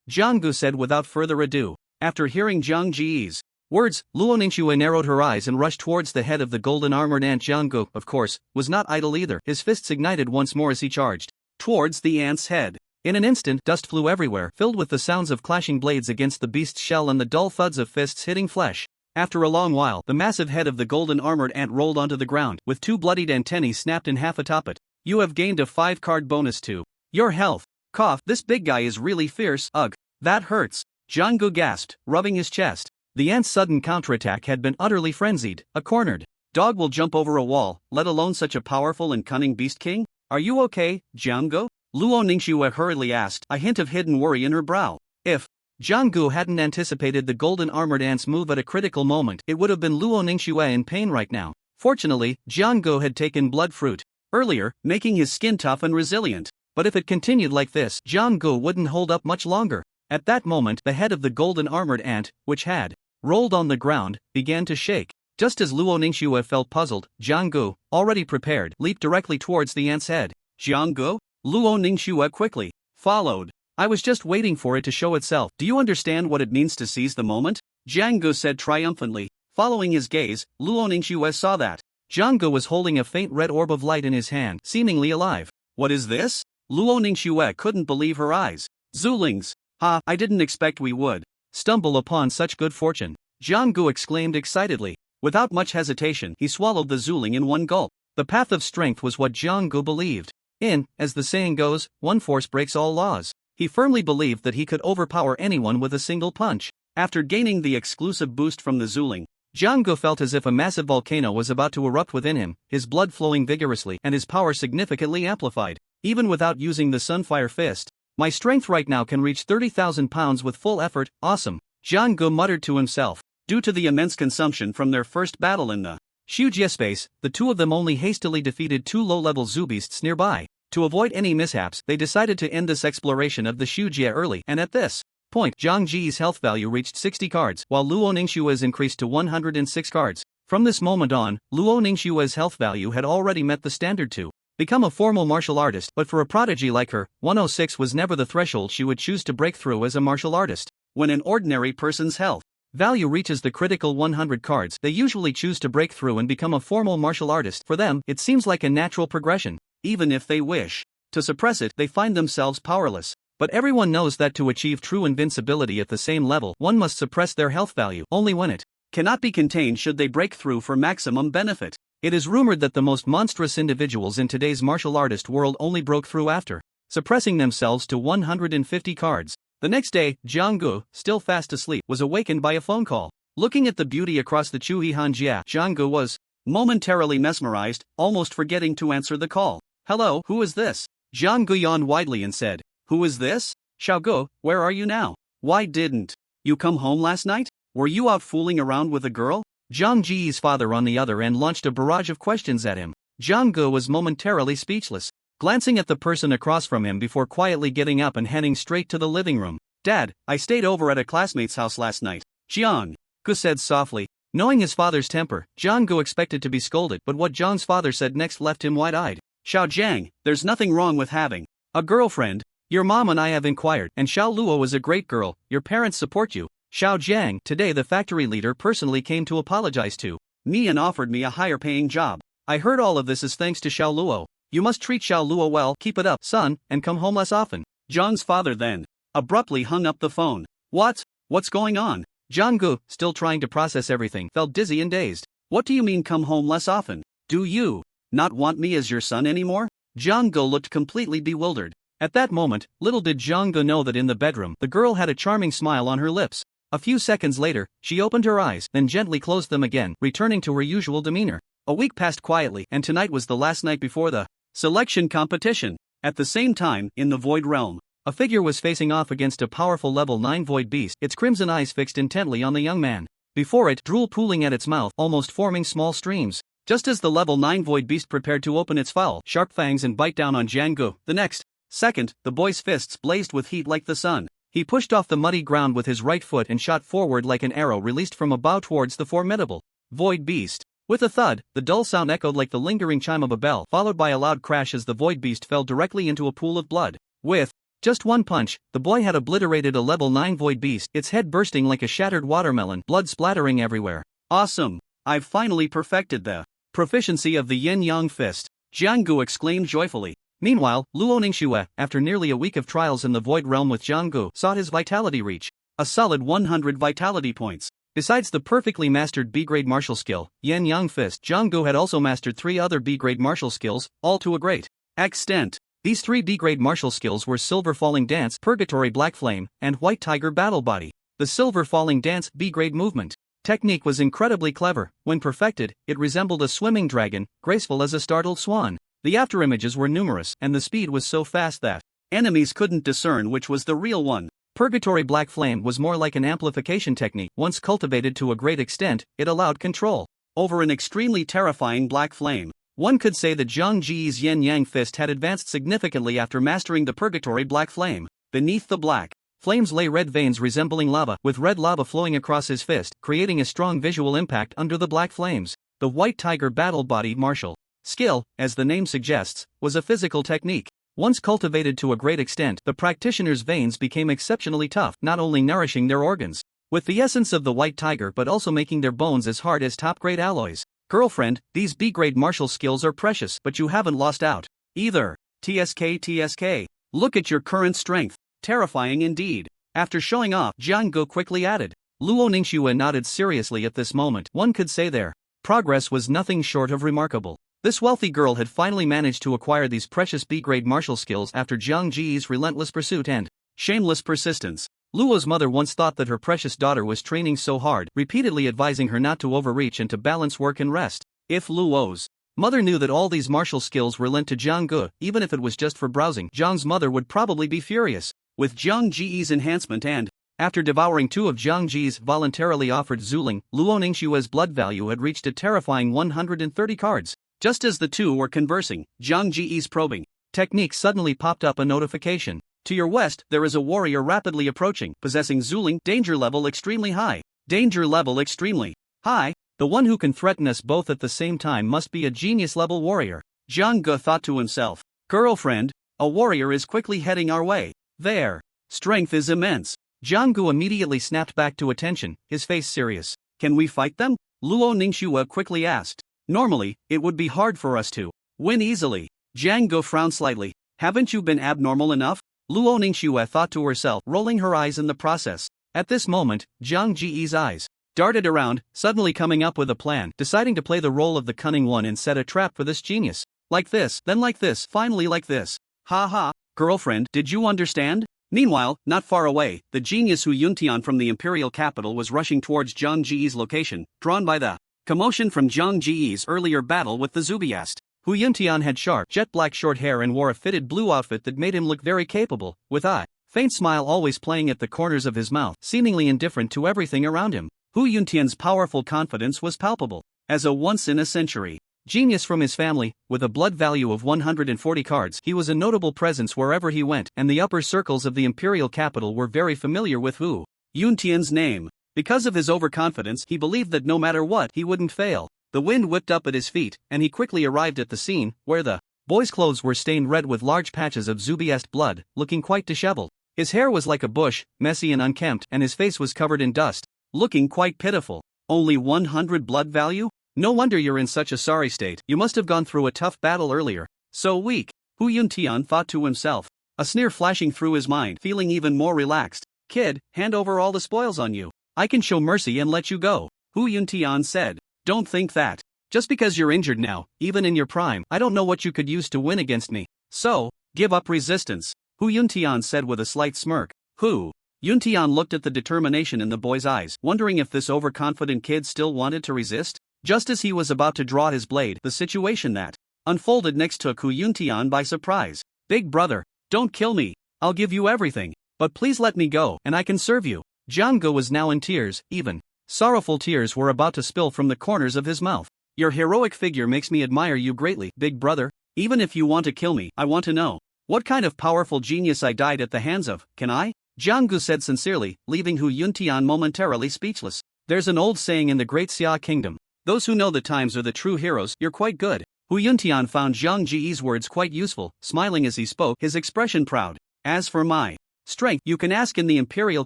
Jianggu said without further ado. After hearing Jiang Ji's words, Luo Ningxue narrowed her eyes and rushed towards the head of the golden-armored ant. Jianggu, of course, was not idle either. His fists ignited once more as he charged towards the ant's head. In an instant, dust flew everywhere, filled with the sounds of clashing blades against the beast's shell and the dull thuds of fists hitting flesh. After a long while, the massive head of the golden-armored ant rolled onto the ground, with 2 bloodied antennae snapped in half atop it. You have gained a 5-card bonus to your health. Cough, this big guy is really fierce. Ugh, that hurts. Jianggu gasped, rubbing his chest. The ant's sudden counterattack had been utterly frenzied. A cornered dog will jump over a wall, let alone such a powerful and cunning beast king? Are you okay, Jianggu? Luo Ningxue hurriedly asked, a hint of hidden worry in her brow. If Jianggu hadn't anticipated the golden-armored ant's move at a critical moment, it would have been Luo Ningxue in pain right now. Fortunately, Jianggu had taken blood fruit earlier, making his skin tough and resilient. But if it continued like this, Jianggu wouldn't hold up much longer. At that moment, the head of the golden-armored ant, which had rolled on the ground, began to shake. Just as Luo Ningxue felt puzzled, Jianggu, already prepared, leaped directly towards the ant's head. Jianggu? Luo Ningxue quickly followed. I was just waiting for it to show itself. Do you understand what it means to seize the moment? Jianggu said triumphantly. Following his gaze, Luo Ningxue saw that Jianggu was holding a faint red orb of light in his hand, seemingly alive. What is this? Luo Ningxue couldn't believe her eyes. Zulings. Ha, I didn't expect we would stumble upon such good fortune. Jianggu exclaimed excitedly. Without much hesitation, he swallowed the Zuling in one gulp. The path of strength was what Jianggu believed in. As the saying goes, one force breaks all laws. He firmly believed that he could overpower anyone with a single punch. After gaining the exclusive boost from the Zuling, Jianggu felt as if a massive volcano was about to erupt within him, his blood flowing vigorously and his power significantly amplified. Even without using the Sunfire Fist, my strength right now can reach 30,000 pounds with full effort. Awesome. Jianggu muttered to himself. Due to the immense consumption from their first battle in the Shujie space, the two of them only hastily defeated 2 low-level zoo beasts nearby. To avoid any mishaps, they decided to end this exploration of the Shujie early, and at this point, Jiang Ji's health value reached 60 cards, while Luo Ningxue's increased to 106 cards. From this moment on, Luo Ningxue's health value had already met the standard to become a formal martial artist, but for a prodigy like her, 106 was never the threshold she would choose to break through as a martial artist. When an ordinary person's health value reaches the critical 100 cards, they usually choose to break through and become a formal martial artist. For them, it seems like a natural progression. Even if they wish to suppress it, they find themselves powerless. But everyone knows that to achieve true invincibility at the same level, one must suppress their health value. Only when it cannot be contained should they break through for maximum benefit. It is rumored that the most monstrous individuals in today's martial artist world only broke through after suppressing themselves to 150 cards. The next day, Jianggu, still fast asleep, was awakened by a phone call. Looking at the beauty across the Chuhihan Jia, Jianggu was momentarily mesmerized, almost forgetting to answer the call. Hello, who is this? Jianggu yawned widely and said, Who is this? Xiaogu, where are you now? Why didn't you come home last night? Were you out fooling around with a girl? Jiang Ji's father on the other end launched a barrage of questions at him. Jianggu was momentarily speechless, glancing at the person across from him before quietly getting up and heading straight to the living room. Dad, I stayed over at a classmate's house last night. Jianggu said softly. Knowing his father's temper, Jianggu expected to be scolded, but what Jiang's father said next left him wide-eyed. Xiao Jiang, there's nothing wrong with having a girlfriend. Your mom and I have inquired, and Xiao Luo is a great girl. Your parents support you. Xiao Jiang, today the factory leader personally came to apologize to me and offered me a higher-paying job. I heard all of this is thanks to Xiao Luo. You must treat Xiao Luo well, keep it up, son, and come home less often. Jiang's father then abruptly hung up the phone. What's going on? Jianggu, still trying to process everything, felt dizzy and dazed. What do you mean come home less often? Do you not want me as your son anymore? Jianggu looked completely bewildered. At that moment, little did Jianggu know that in the bedroom, the girl had a charming smile on her lips. A few seconds later, she opened her eyes, then gently closed them again, returning to her usual demeanor. A week passed quietly, and tonight was the last night before the selection competition. At the same time, in the Void Realm, a figure was facing off against a powerful level 9 Void Beast, its crimson eyes fixed intently on the young man. Before it, drool pooling at its mouth, almost forming small streams. Just as the level 9 Void Beast prepared to open its foul, sharp fangs and bite down on Jianggu, the next second, the boy's fists blazed with heat like the sun. He pushed off the muddy ground with his right foot and shot forward like an arrow released from a bow towards the formidable Void Beast. With a thud, the dull sound echoed like the lingering chime of a bell, followed by a loud crash as the Void Beast fell directly into a pool of blood. With Just one punch, the boy had obliterated a level 9 void beast, its head bursting like a shattered watermelon, blood splattering everywhere. Awesome! I've finally perfected the proficiency of the yin-yang fist, Jiang Gu exclaimed joyfully. Meanwhile, Luo Ningxue, after nearly a week of trials in the void realm with Jiang Gu, sought his vitality reach. A solid 100 vitality points. Besides the perfectly mastered B-grade martial skill, yin-yang fist, Jiang Gu had also mastered 3 other B-grade martial skills, all to a great extent. These 3 B-grade martial skills were Silver Falling Dance, Purgatory Black Flame, and White Tiger Battle Body. The Silver Falling Dance B-grade movement technique was incredibly clever. When perfected, it resembled a swimming dragon, graceful as a startled swan. The afterimages were numerous, and the speed was so fast that enemies couldn't discern which was the real one. Purgatory Black Flame was more like an amplification technique. Once cultivated to a great extent, it allowed control over an extremely terrifying black flame. One could say that Zhang Ji's yin-yang fist had advanced significantly after mastering the Purgatory Black Flame. Beneath the black flames lay red veins resembling lava, with red lava flowing across his fist, creating a strong visual impact under the black flames. The White Tiger Battle Body martial skill, as the name suggests, was a physical technique. Once cultivated to a great extent, the practitioner's veins became exceptionally tough, not only nourishing their organs with the essence of the white tiger but also making their bones as hard as top-grade alloys. Girlfriend, these B-grade martial skills are precious, but you haven't lost out either. TSK. Look at your current strength. Terrifying indeed. After showing off, Jiang Gu quickly added. Luo Ningxue nodded seriously at this moment. One could say their progress was nothing short of remarkable. This wealthy girl had finally managed to acquire these precious B-grade martial skills after Jiang Ji's relentless pursuit and shameless persistence. Luo's mother once thought that her precious daughter was training so hard, repeatedly advising her not to overreach and to balance work and rest. If Luo's mother knew that all these martial skills were lent to Jiang Gu, even if it was just for browsing, Jiang's mother would probably be furious. With Jiang Ji's enhancement and after devouring 2 of Jiang Ji's voluntarily offered Zuling, Luo Ningxue's blood value had reached a terrifying 130 cards. Just as the two were conversing, Jiang Ji's probing technique suddenly popped up a notification. To your west, there is a warrior rapidly approaching, possessing Zuling, danger level extremely high. Danger level extremely high? The one who can threaten us both at the same time must be a genius-level warrior. Jiang Gu thought to himself. Girlfriend, a warrior is quickly heading our way. Their strength is immense. Jiang Gu immediately snapped back to attention, his face serious. Can we fight them? Luo Ningxue quickly asked. Normally, it would be hard for us to win easily. Jiang Gu frowned slightly. Haven't you been abnormal enough? Luo Ningxue thought to herself, rolling her eyes in the process. At this moment, Jiang Ji's eyes darted around, suddenly coming up with a plan, deciding to play the role of the cunning one and set a trap for this genius. Like this, then like this, finally like this. Ha ha, girlfriend, did you understand? Meanwhile, not far away, the genius Hu Yuntian from the imperial capital was rushing towards Jiang Ji's location, drawn by the commotion from Jiang Ji's earlier battle with the Zubiast. Hu Yuntian had sharp, jet-black short hair and wore a fitted blue outfit that made him look very capable, with a faint smile always playing at the corners of his mouth, seemingly indifferent to everything around him. Hu Yuntian's powerful confidence was palpable. As a once-in-a-century genius from his family, with a blood value of 140 cards, he was a notable presence wherever he went, and the upper circles of the imperial capital were very familiar with Hu Yuntian's name. Because of his overconfidence, he believed that no matter what, he wouldn't fail. The wind whipped up at his feet, and he quickly arrived at the scene, where the boy's clothes were stained red with large patches of Zubiast blood, looking quite disheveled. His hair was like a bush, messy and unkempt, and his face was covered in dust, looking quite pitiful. Only 100 blood value? No wonder you're in such a sorry state. You must have gone through a tough battle earlier. So weak. Hu Yuntian thought to himself. A sneer flashing through his mind, feeling even more relaxed. Kid, hand over all the spoils on you. I can show mercy and let you go. Hu Yuntian said. Don't think that. Just because you're injured now, even in your prime, I don't know what you could use to win against me. So, give up resistance. Hu Yuntian said with a slight smirk. Hu Yuntian looked at the determination in the boy's eyes, wondering if this overconfident kid still wanted to resist. Just as he was about to draw his blade, the situation that unfolded next took Hu Yuntian by surprise. Big brother, don't kill me. I'll give you everything. But please let me go, and I can serve you. Jiang Gu was now in tears, even sorrowful tears were about to spill from the corners of his mouth. Your heroic figure makes me admire you greatly, big brother. Even if you want to kill me, I want to know what kind of powerful genius I died at the hands of. Can I? Jiang Gu said sincerely, leaving Hu Yuntian momentarily speechless. There's an old saying in the great Xia kingdom. Those who know the times are the true heroes. You're quite good. Hu Yuntian found Jiang Ji's words quite useful, smiling as he spoke, his expression proud. As for my strength, you can ask in the imperial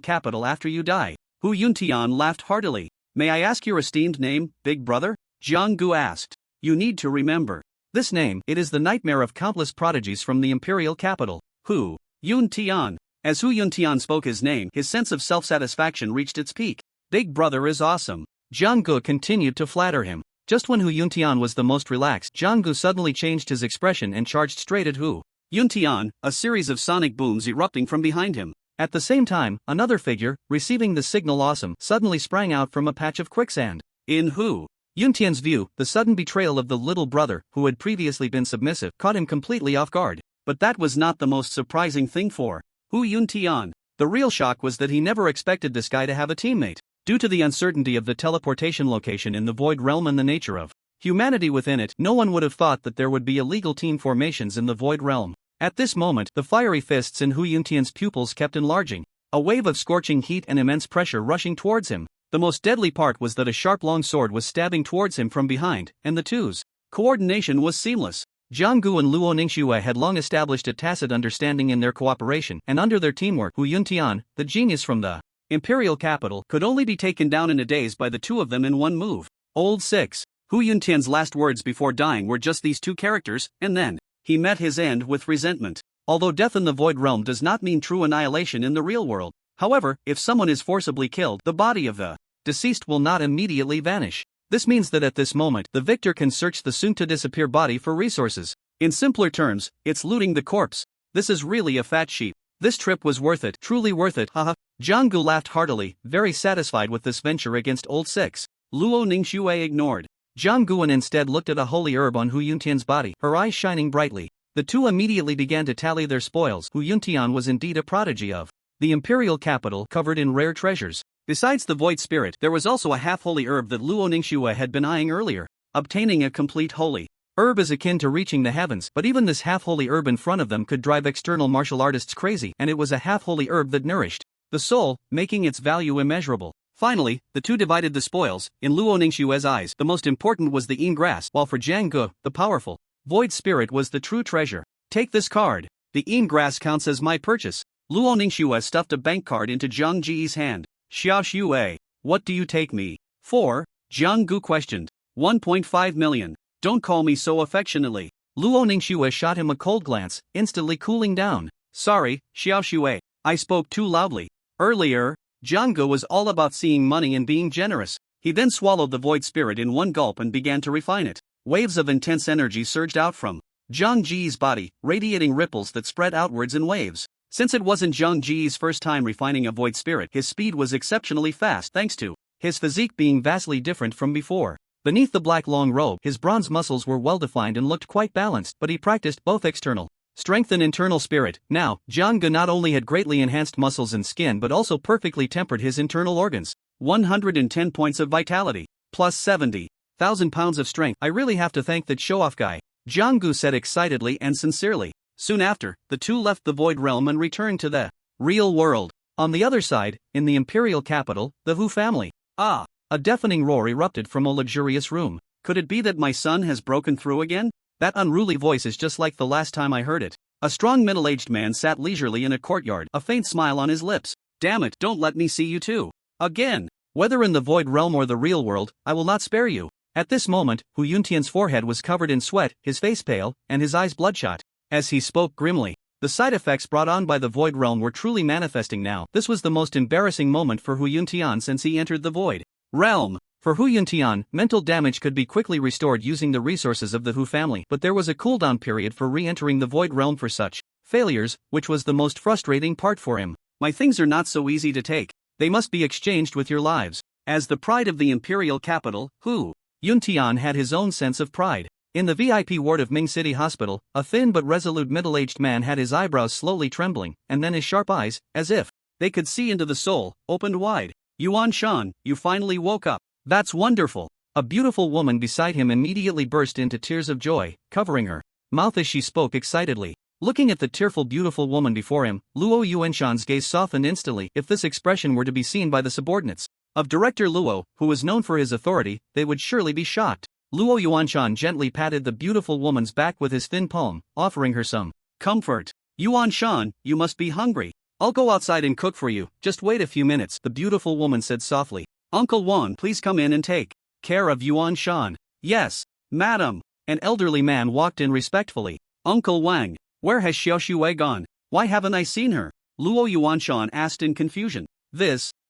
capital after you die. Hu Yuntian laughed heartily. May I ask your esteemed name, big brother? Jiang Gu asked. You need to remember this name. It is the nightmare of countless prodigies from the imperial capital. Hu Yuntian. As Hu Yuntian spoke his name, his sense of self-satisfaction reached its peak. Big brother is awesome. Jiang Gu continued to flatter him. Just when Hu Yuntian was the most relaxed, Jiang Gu suddenly changed his expression and charged straight at Hu Yuntian, a series of sonic booms erupting from behind him. At the same time, another figure, receiving the signal awesome, suddenly sprang out from a patch of quicksand. In Hu Yuntian's view, the sudden betrayal of the little brother, who had previously been submissive, caught him completely off guard. But that was not the most surprising thing for Hu Yuntian. The real shock was that he never expected this guy to have a teammate. Due to the uncertainty of the teleportation location in the Void Realm and the nature of humanity within it, no one would have thought that there would be illegal team formations in the Void Realm. At this moment, the fiery fists in Hu Yuntian's pupils kept enlarging, a wave of scorching heat and immense pressure rushing towards him. The most deadly part was that a sharp long sword was stabbing towards him from behind, and the two's coordination was seamless. Jiang Gu and Luo Ningxue had long established a tacit understanding in their cooperation, and under their teamwork, Hu Yuntian, the genius from the imperial capital, could only be taken down in a daze by the two of them in one move. Old 6. Hu Yuntian's last words before dying were just these two characters, and then he met his end with resentment. Although death in the Void Realm does not mean true annihilation in the real world, however, if someone is forcibly killed, the body of the deceased will not immediately vanish. This means that at this moment, the victor can search the soon-to-disappear body for resources. In simpler terms, it's looting the corpse. This is really a fat sheep. This trip was worth it, truly worth it, haha. Jiang Gu laughed heartily, very satisfied with this venture against Old 6. Luo Ningxue ignored Jiang Gu and instead looked at a holy herb on Hu Yuntian's body, her eyes shining brightly. The two immediately began to tally their spoils. Hu Yuntian was indeed a prodigy of the imperial capital, covered in rare treasures. Besides the void spirit, there was also a half-holy herb that Luo Ningxue had been eyeing earlier. Obtaining a complete holy herb is akin to reaching the heavens, but even this half-holy herb in front of them could drive external martial artists crazy, and it was a half-holy herb that nourished the soul, making its value immeasurable. Finally, the two divided the spoils. In Luo Ningxue's eyes, the most important was the Yin grass, while for Jiang Gu, the powerful void spirit was the true treasure. Take this card. The Yin grass counts as my purchase. Luo Ningxue stuffed a bank card into Jiang Ji's hand. Xiao Xue, what do you take me for? Jiang Gu questioned. 1.5 million. Don't call me so affectionately. Luo Ningxue shot him a cold glance, instantly cooling down. Sorry, Xiao Xue, I spoke too loudly. Earlier, Jiang Gu was all about seeing money and being generous. He then swallowed the void spirit in one gulp and began to refine it. Waves of intense energy surged out from Jiang Ji's body, radiating ripples that spread outwards in waves. Since it wasn't Jiang Ji's first time refining a void spirit, his speed was exceptionally fast thanks to his physique being vastly different from before. Beneath the black long robe, his bronze muscles were well-defined and looked quite balanced, but he practiced both external strength and internal spirit. Now, Jiang Gu not only had greatly enhanced muscles and skin but also perfectly tempered his internal organs. 110 points of vitality, plus 70,000 pounds of strength. I really have to thank that show-off guy, Jiang Gu said excitedly and sincerely. Soon after, the two left the Void Realm and returned to the real world. On the other side, in the imperial capital, the Hu family. Ah! A deafening roar erupted from a luxurious room. Could it be that my son has broken through again? That unruly voice is just like the last time I heard it. A strong middle-aged man sat leisurely in a courtyard, a faint smile on his lips. Damn it, don't let me see you too. Again. Whether in the Void Realm or the real world, I will not spare you. At this moment, Hu Yuntian's forehead was covered in sweat, his face pale, and his eyes bloodshot. As he spoke grimly, the side effects brought on by the Void Realm were truly manifesting now. This was the most embarrassing moment for Hu Yuntian since he entered the Void Realm. For Hu Yuntian, mental damage could be quickly restored using the resources of the Hu family, but there was a cooldown period for re-entering the Void Realm for such failures, which was the most frustrating part for him. My things are not so easy to take. They must be exchanged with your lives. As the pride of the imperial capital, Hu Yuntian had his own sense of pride. In the VIP ward of Ming City Hospital, a thin but resolute middle-aged man had his eyebrows slowly trembling, and then his sharp eyes, as if they could see into the soul, opened wide. Yuan Shan, you finally woke up. That's wonderful. A beautiful woman beside him immediately burst into tears of joy, covering her mouth as she spoke excitedly. Looking at the tearful beautiful woman before him, Luo Yuanshan's gaze softened instantly. If this expression were to be seen by the subordinates of Director Luo, who was known for his authority, they would surely be shocked. Luo Yuanshan gently patted the beautiful woman's back with his thin palm, offering her some comfort. Yuan Shan, you must be hungry. I'll go outside and cook for you, just wait a few minutes, the beautiful woman said softly. Uncle Wan, please come in and take care of Yuan Shan. Yes, madam. An elderly man walked in respectfully. Uncle Wang, where has Xiao Shui gone? Why haven't I seen her? Luo Yuanshan asked in confusion.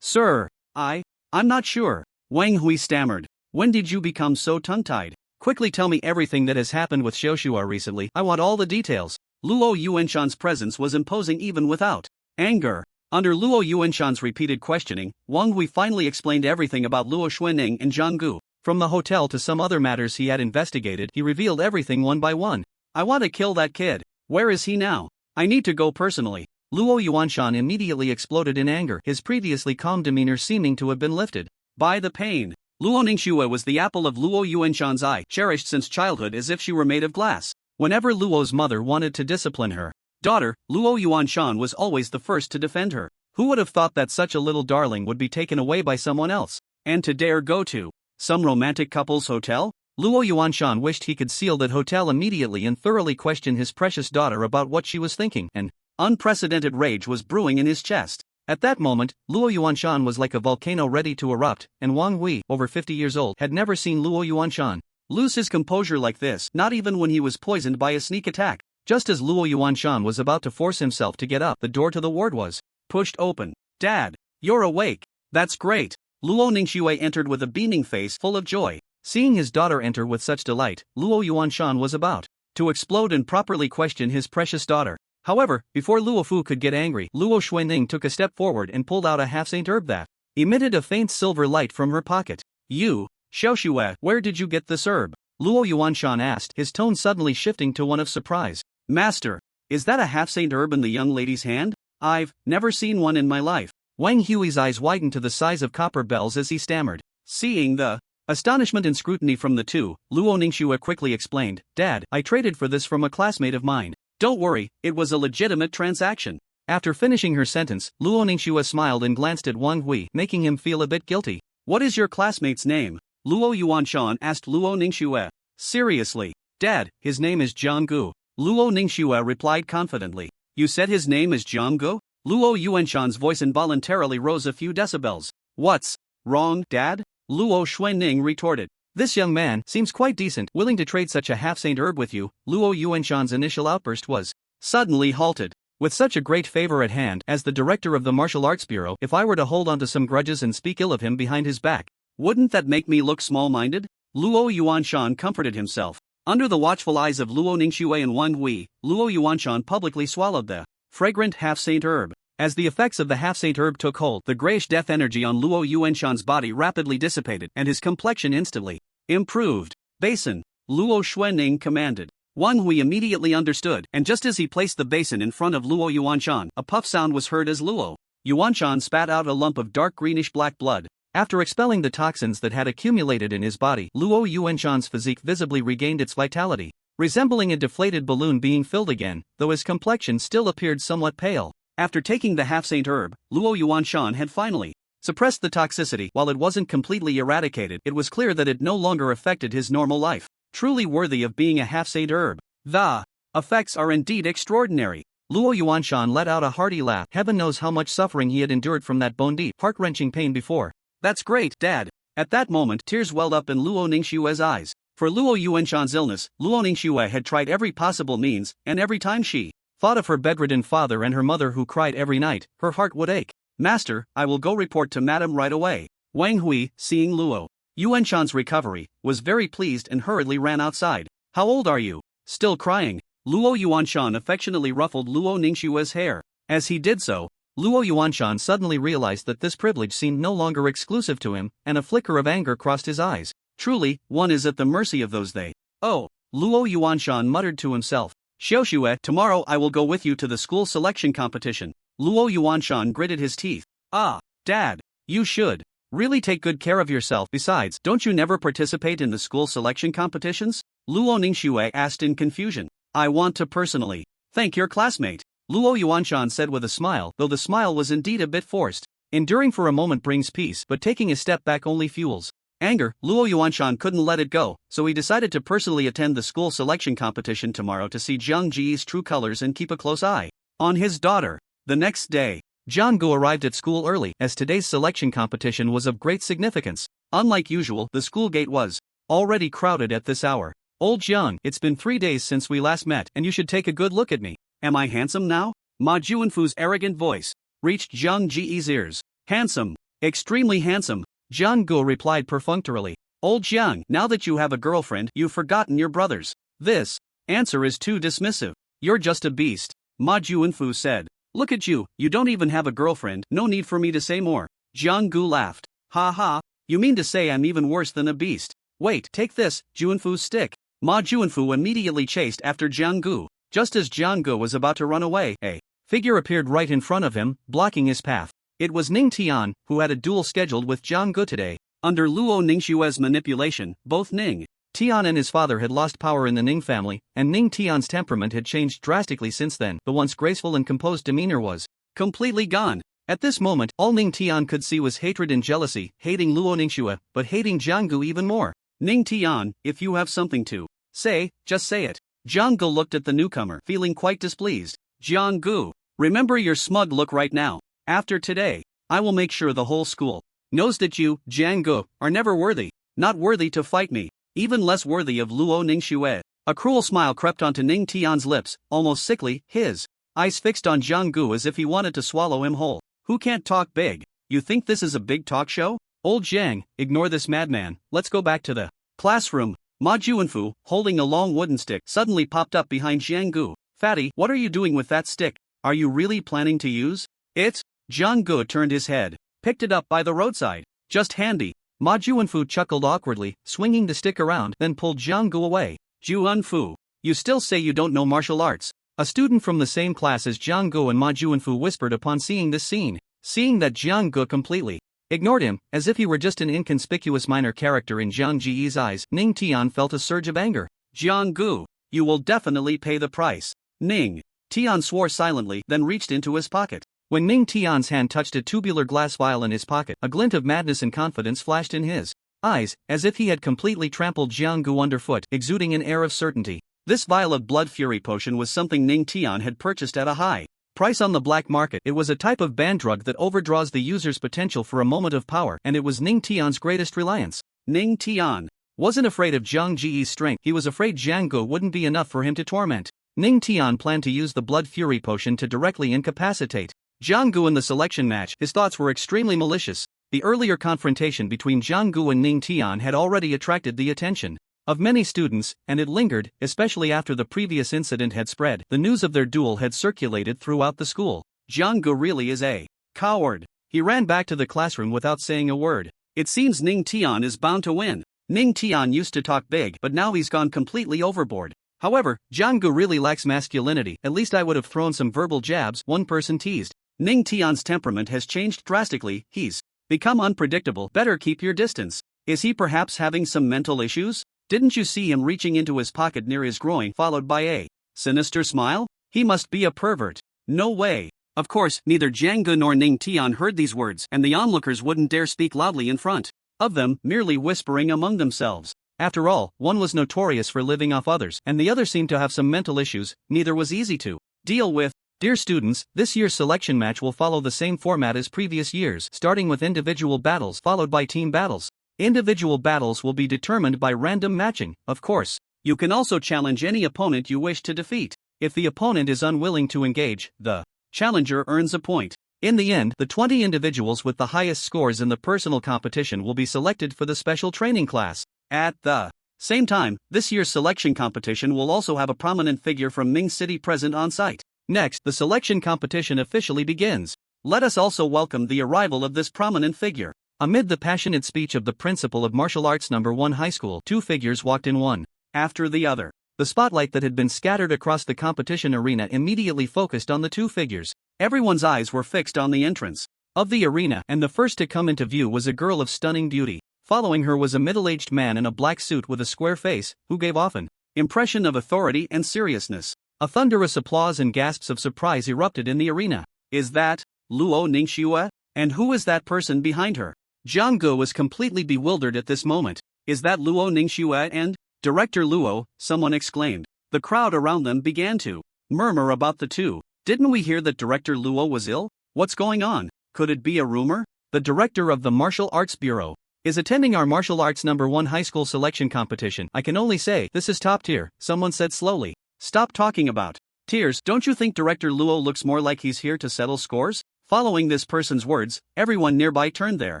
Sir, I'm not sure. Wang Hui stammered. When did you become so tongue-tied? Quickly tell me everything that has happened with Xiaoshua recently, I want all the details. Luo Yuanshan's presence was imposing even without anger. Under Luo Yuanshan's repeated questioning, Wang Hui finally explained everything about Luo Xuanning and Zhang Gu. From the hotel to some other matters he had investigated, he revealed everything one by one. I want to kill that kid. Where is he now? I need to go personally. Luo Yuanshan immediately exploded in anger, his previously calm demeanor seeming to have been lifted by the pain. Luo Ningxue was the apple of Luo Yuanshan's eye, cherished since childhood as if she were made of glass. Whenever Luo's mother wanted to discipline her daughter, Luo Yuanshan was always the first to defend her. Who would have thought that such a little darling would be taken away by someone else, and to dare go to some romantic couple's hotel? Luo Yuanshan wished he could seal that hotel immediately and thoroughly question his precious daughter about what she was thinking. An unprecedented rage was brewing in his chest. At that moment, Luo Yuanshan was like a volcano ready to erupt, and Wang Hui, over 50 years old, had never seen Luo Yuanshan lose his composure like this, not even when he was poisoned by a sneak attack. Just as Luo Yuanshan was about to force himself to get up, the door to the ward was pushed open. Dad, you're awake. That's great. Luo Ningxue entered with a beaming face full of joy. Seeing his daughter enter with such delight, Luo Yuanshan was about to explode and properly question his precious daughter. However, before Luo Fu could get angry, Luo Xuanning took a step forward and pulled out a half-saint herb that emitted a faint silver light from her pocket. You, Xiaoxue, where did you get this herb? Luo Yuanshan asked, his tone suddenly shifting to one of surprise. Master, is that a half-saint herb in the young lady's hand? I've never seen one in my life. Wang Hui's eyes widened to the size of copper bells as he stammered. Seeing the astonishment and scrutiny from the two, Luo Ningxue quickly explained, Dad, I traded for this from a classmate of mine. Don't worry, it was a legitimate transaction. After finishing her sentence, Luo Ningxue smiled and glanced at Wang Hui, making him feel a bit guilty. What is your classmate's name? Luo Yuanshan asked Luo Ningxue. Seriously, Dad, his name is Zhang Gu. Luo Ningxue replied confidently. You said his name is Zhang Gu? Luo Yuanshan's voice involuntarily rose a few decibels. What's wrong, Dad? Luo Xuanning retorted. This young man seems quite decent, willing to trade such a half-saint herb with you. Luo Yuanshan's initial outburst was suddenly halted. With such a great favor at hand, as the director of the Martial Arts Bureau, if I were to hold on to some grudges and speak ill of him behind his back, wouldn't that make me look small-minded? Luo Yuanshan comforted himself. Under the watchful eyes of Luo Ningxue and Wang Hui, Luo Yuanshan publicly swallowed the fragrant half-saint herb. As the effects of the half-saint herb took hold, the grayish death energy on Luo Yuanshan's body rapidly dissipated, and his complexion instantly improved. Basin, Luo Xuanning commanded. Wang Hui immediately understood, and just as he placed the basin in front of Luo Yuanshan, a puff sound was heard as Luo Yuanshan spat out a lump of dark greenish-black blood. After expelling the toxins that had accumulated in his body, Luo Yuanshan's physique visibly regained its vitality, resembling a deflated balloon being filled again, though his complexion still appeared somewhat pale. After taking the half-saint herb, Luo Yuanshan had finally suppressed the toxicity. While it wasn't completely eradicated, it was clear that it no longer affected his normal life. Truly worthy of being a half-saint herb. The effects are indeed extraordinary. Luo Yuanshan let out a hearty laugh. Heaven knows how much suffering he had endured from that bone-deep, heart-wrenching pain before. That's great, Dad. At that moment, tears welled up in Luo Ningxue's eyes. For Luo Yuanshan's illness, Luo Ningxue had tried every possible means, and every time she thought of her bedridden father and her mother who cried every night, her heart would ache. Master, I will go report to Madam right away. Wang Hui, seeing Luo Yuanshan's recovery, was very pleased and hurriedly ran outside. How old are you? Still crying? Luo Yuanshan affectionately ruffled Luo Ningxue's hair. As he did so, Luo Yuanshan suddenly realized that this privilege seemed no longer exclusive to him, and a flicker of anger crossed his eyes. Truly, one is at the mercy of those they. Oh, Luo Yuanshan muttered to himself. Xiaoxue, tomorrow I will go with you to the school selection competition. Luo Yuanshan gritted his teeth. Ah, Dad, you should really take good care of yourself. Besides, don't you never participate in the school selection competitions? Luo Ningxue asked in confusion. I want to personally thank your classmate, Luo Yuanshan said with a smile, though the smile was indeed a bit forced. Enduring for a moment brings peace, but taking a step back only fuels anger, Luo Yuanshan couldn't let it go, so he decided to personally attend the school selection competition tomorrow to see Jiang Ji's true colors and keep a close eye on his daughter. The next day, Jiang Gu arrived at school early, as today's selection competition was of great significance. Unlike usual, the school gate was already crowded at this hour. Old Jiang, it's been 3 days since we last met, and you should take a good look at me. Am I handsome now? Ma Juanfu's arrogant voice reached Jiang Ji's ears. Handsome. Extremely handsome, Jiang Gu replied perfunctorily. Old Jiang, now that you have a girlfriend, you've forgotten your brothers. This answer is too dismissive. You're just a beast, Ma Juanfu said. Look at you, you don't even have a girlfriend, no need for me to say more. Jiang Gu laughed. Ha ha, you mean to say I'm even worse than a beast? Wait, take this, Juanfu's stick. Ma Juanfu immediately chased after Jiang Gu. Just as Jiang Gu was about to run away, a figure appeared right in front of him, blocking his path. It was Ning Tian, who had a duel scheduled with Jiang Gu today. Under Luo Ningxue's manipulation, both Ning Tian and his father had lost power in the Ning family, and Ning Tian's temperament had changed drastically since then. The once graceful and composed demeanor was completely gone. At this moment, all Ning Tian could see was hatred and jealousy, hating Luo Ningxue, but hating Jiang Gu even more. Ning Tian, if you have something to say, just say it. Jiang Gu looked at the newcomer, feeling quite displeased. Jiang Gu, remember your smug look right now. After today, I will make sure the whole school knows that you, Jiang Gu, are never worthy, not worthy to fight me, even less worthy of Luo Ningxue. A cruel smile crept onto Ning Tian's lips, almost sickly, his eyes fixed on Jiang Gu as if he wanted to swallow him whole. Who can't talk big? You think this is a big talk show? Old Jiang, ignore this madman, let's go back to the classroom. Ma Juanfu, holding a long wooden stick, suddenly popped up behind Jiang Gu. Fatty, what are you doing with that stick? Are you really planning to use it? Jiang Gu turned his head, picked it up by the roadside. Just handy. Ma Juanfu chuckled awkwardly, swinging the stick around, then pulled Jiang Gu away. Juanfu, you still say you don't know martial arts? A student from the same class as Jiang Gu and Ma Juanfu whispered upon seeing this scene. Seeing that Jiang Gu completely ignored him, as if he were just an inconspicuous minor character in Jiang Ji's eyes, Ning Tian felt a surge of anger. Jiang Gu, you will definitely pay the price. Ning Tian swore silently, then reached into his pocket. When Ning Tian's hand touched a tubular glass vial in his pocket, a glint of madness and confidence flashed in his eyes, as if he had completely trampled Jiang Gu underfoot, exuding an air of certainty. This vial of blood fury potion was something Ning Tian had purchased at a high price on the black market. It was a type of banned drug that overdraws the user's potential for a moment of power, and it was Ning Tian's greatest reliance. Ning Tian wasn't afraid of Jiang Ji's strength, he was afraid Jiang Gu wouldn't be enough for him to torment. Ning Tian planned to use the blood fury potion to directly incapacitate Jiang Gu in the selection match. His thoughts were extremely malicious. The earlier confrontation between Jiang Gu and Ning Tian had already attracted the attention of many students, and it lingered, especially after the previous incident had spread. The news of their duel had circulated throughout the school. Jiang Gu really is a coward. He ran back to the classroom without saying a word. It seems Ning Tian is bound to win. Ning Tian used to talk big, but now he's gone completely overboard. However, Jiang Gu really lacks masculinity. At least I would have thrown some verbal jabs, one person teased. Ning Tian's temperament has changed drastically, he's become unpredictable. Better keep your distance. Is he perhaps having some mental issues? Didn't you see him reaching into his pocket near his groin, followed by a sinister smile? He must be a pervert. No way. Of course, neither Jiang Gu nor Ning Tian heard these words, and the onlookers wouldn't dare speak loudly in front of them, merely whispering among themselves. After all, one was notorious for living off others, and the other seemed to have some mental issues. Neither was easy to deal with. Dear students, this year's selection match will follow the same format as previous years, starting with individual battles followed by team battles. Individual battles will be determined by random matching, of course. You can also challenge any opponent you wish to defeat. If the opponent is unwilling to engage, the challenger earns a point. In the end, the 20 individuals with the highest scores in the personal competition will be selected for the special training class. At the same time, this year's selection competition will also have a prominent figure from Ming City present on site. Next, the selection competition officially begins. Let us also welcome the arrival of this prominent figure. Amid the passionate speech of the principal of Martial Arts No. 1 High School, two figures walked in one after the other. The spotlight that had been scattered across the competition arena immediately focused on the two figures. Everyone's eyes were fixed on the entrance of the arena, and the first to come into view was a girl of stunning beauty. Following her was a middle-aged man in a black suit with a square face, who gave off an impression of authority and seriousness. A thunderous applause and gasps of surprise erupted in the arena. Is that Luo Ningxue? And who is that person behind her? Zhang Ge was completely bewildered at this moment. Is that Luo Ningxue and Director Luo? Someone exclaimed. The crowd around them began to murmur about the two. Didn't we hear that Director Luo was ill? What's going on? Could it be a rumor? The director of the Martial Arts Bureau is attending our martial arts #1 high school selection competition. I can only say, this is top tier, someone said slowly. Stop talking about tiers. Don't you think Director Luo looks more like he's here to settle scores? Following this person's words, everyone nearby turned their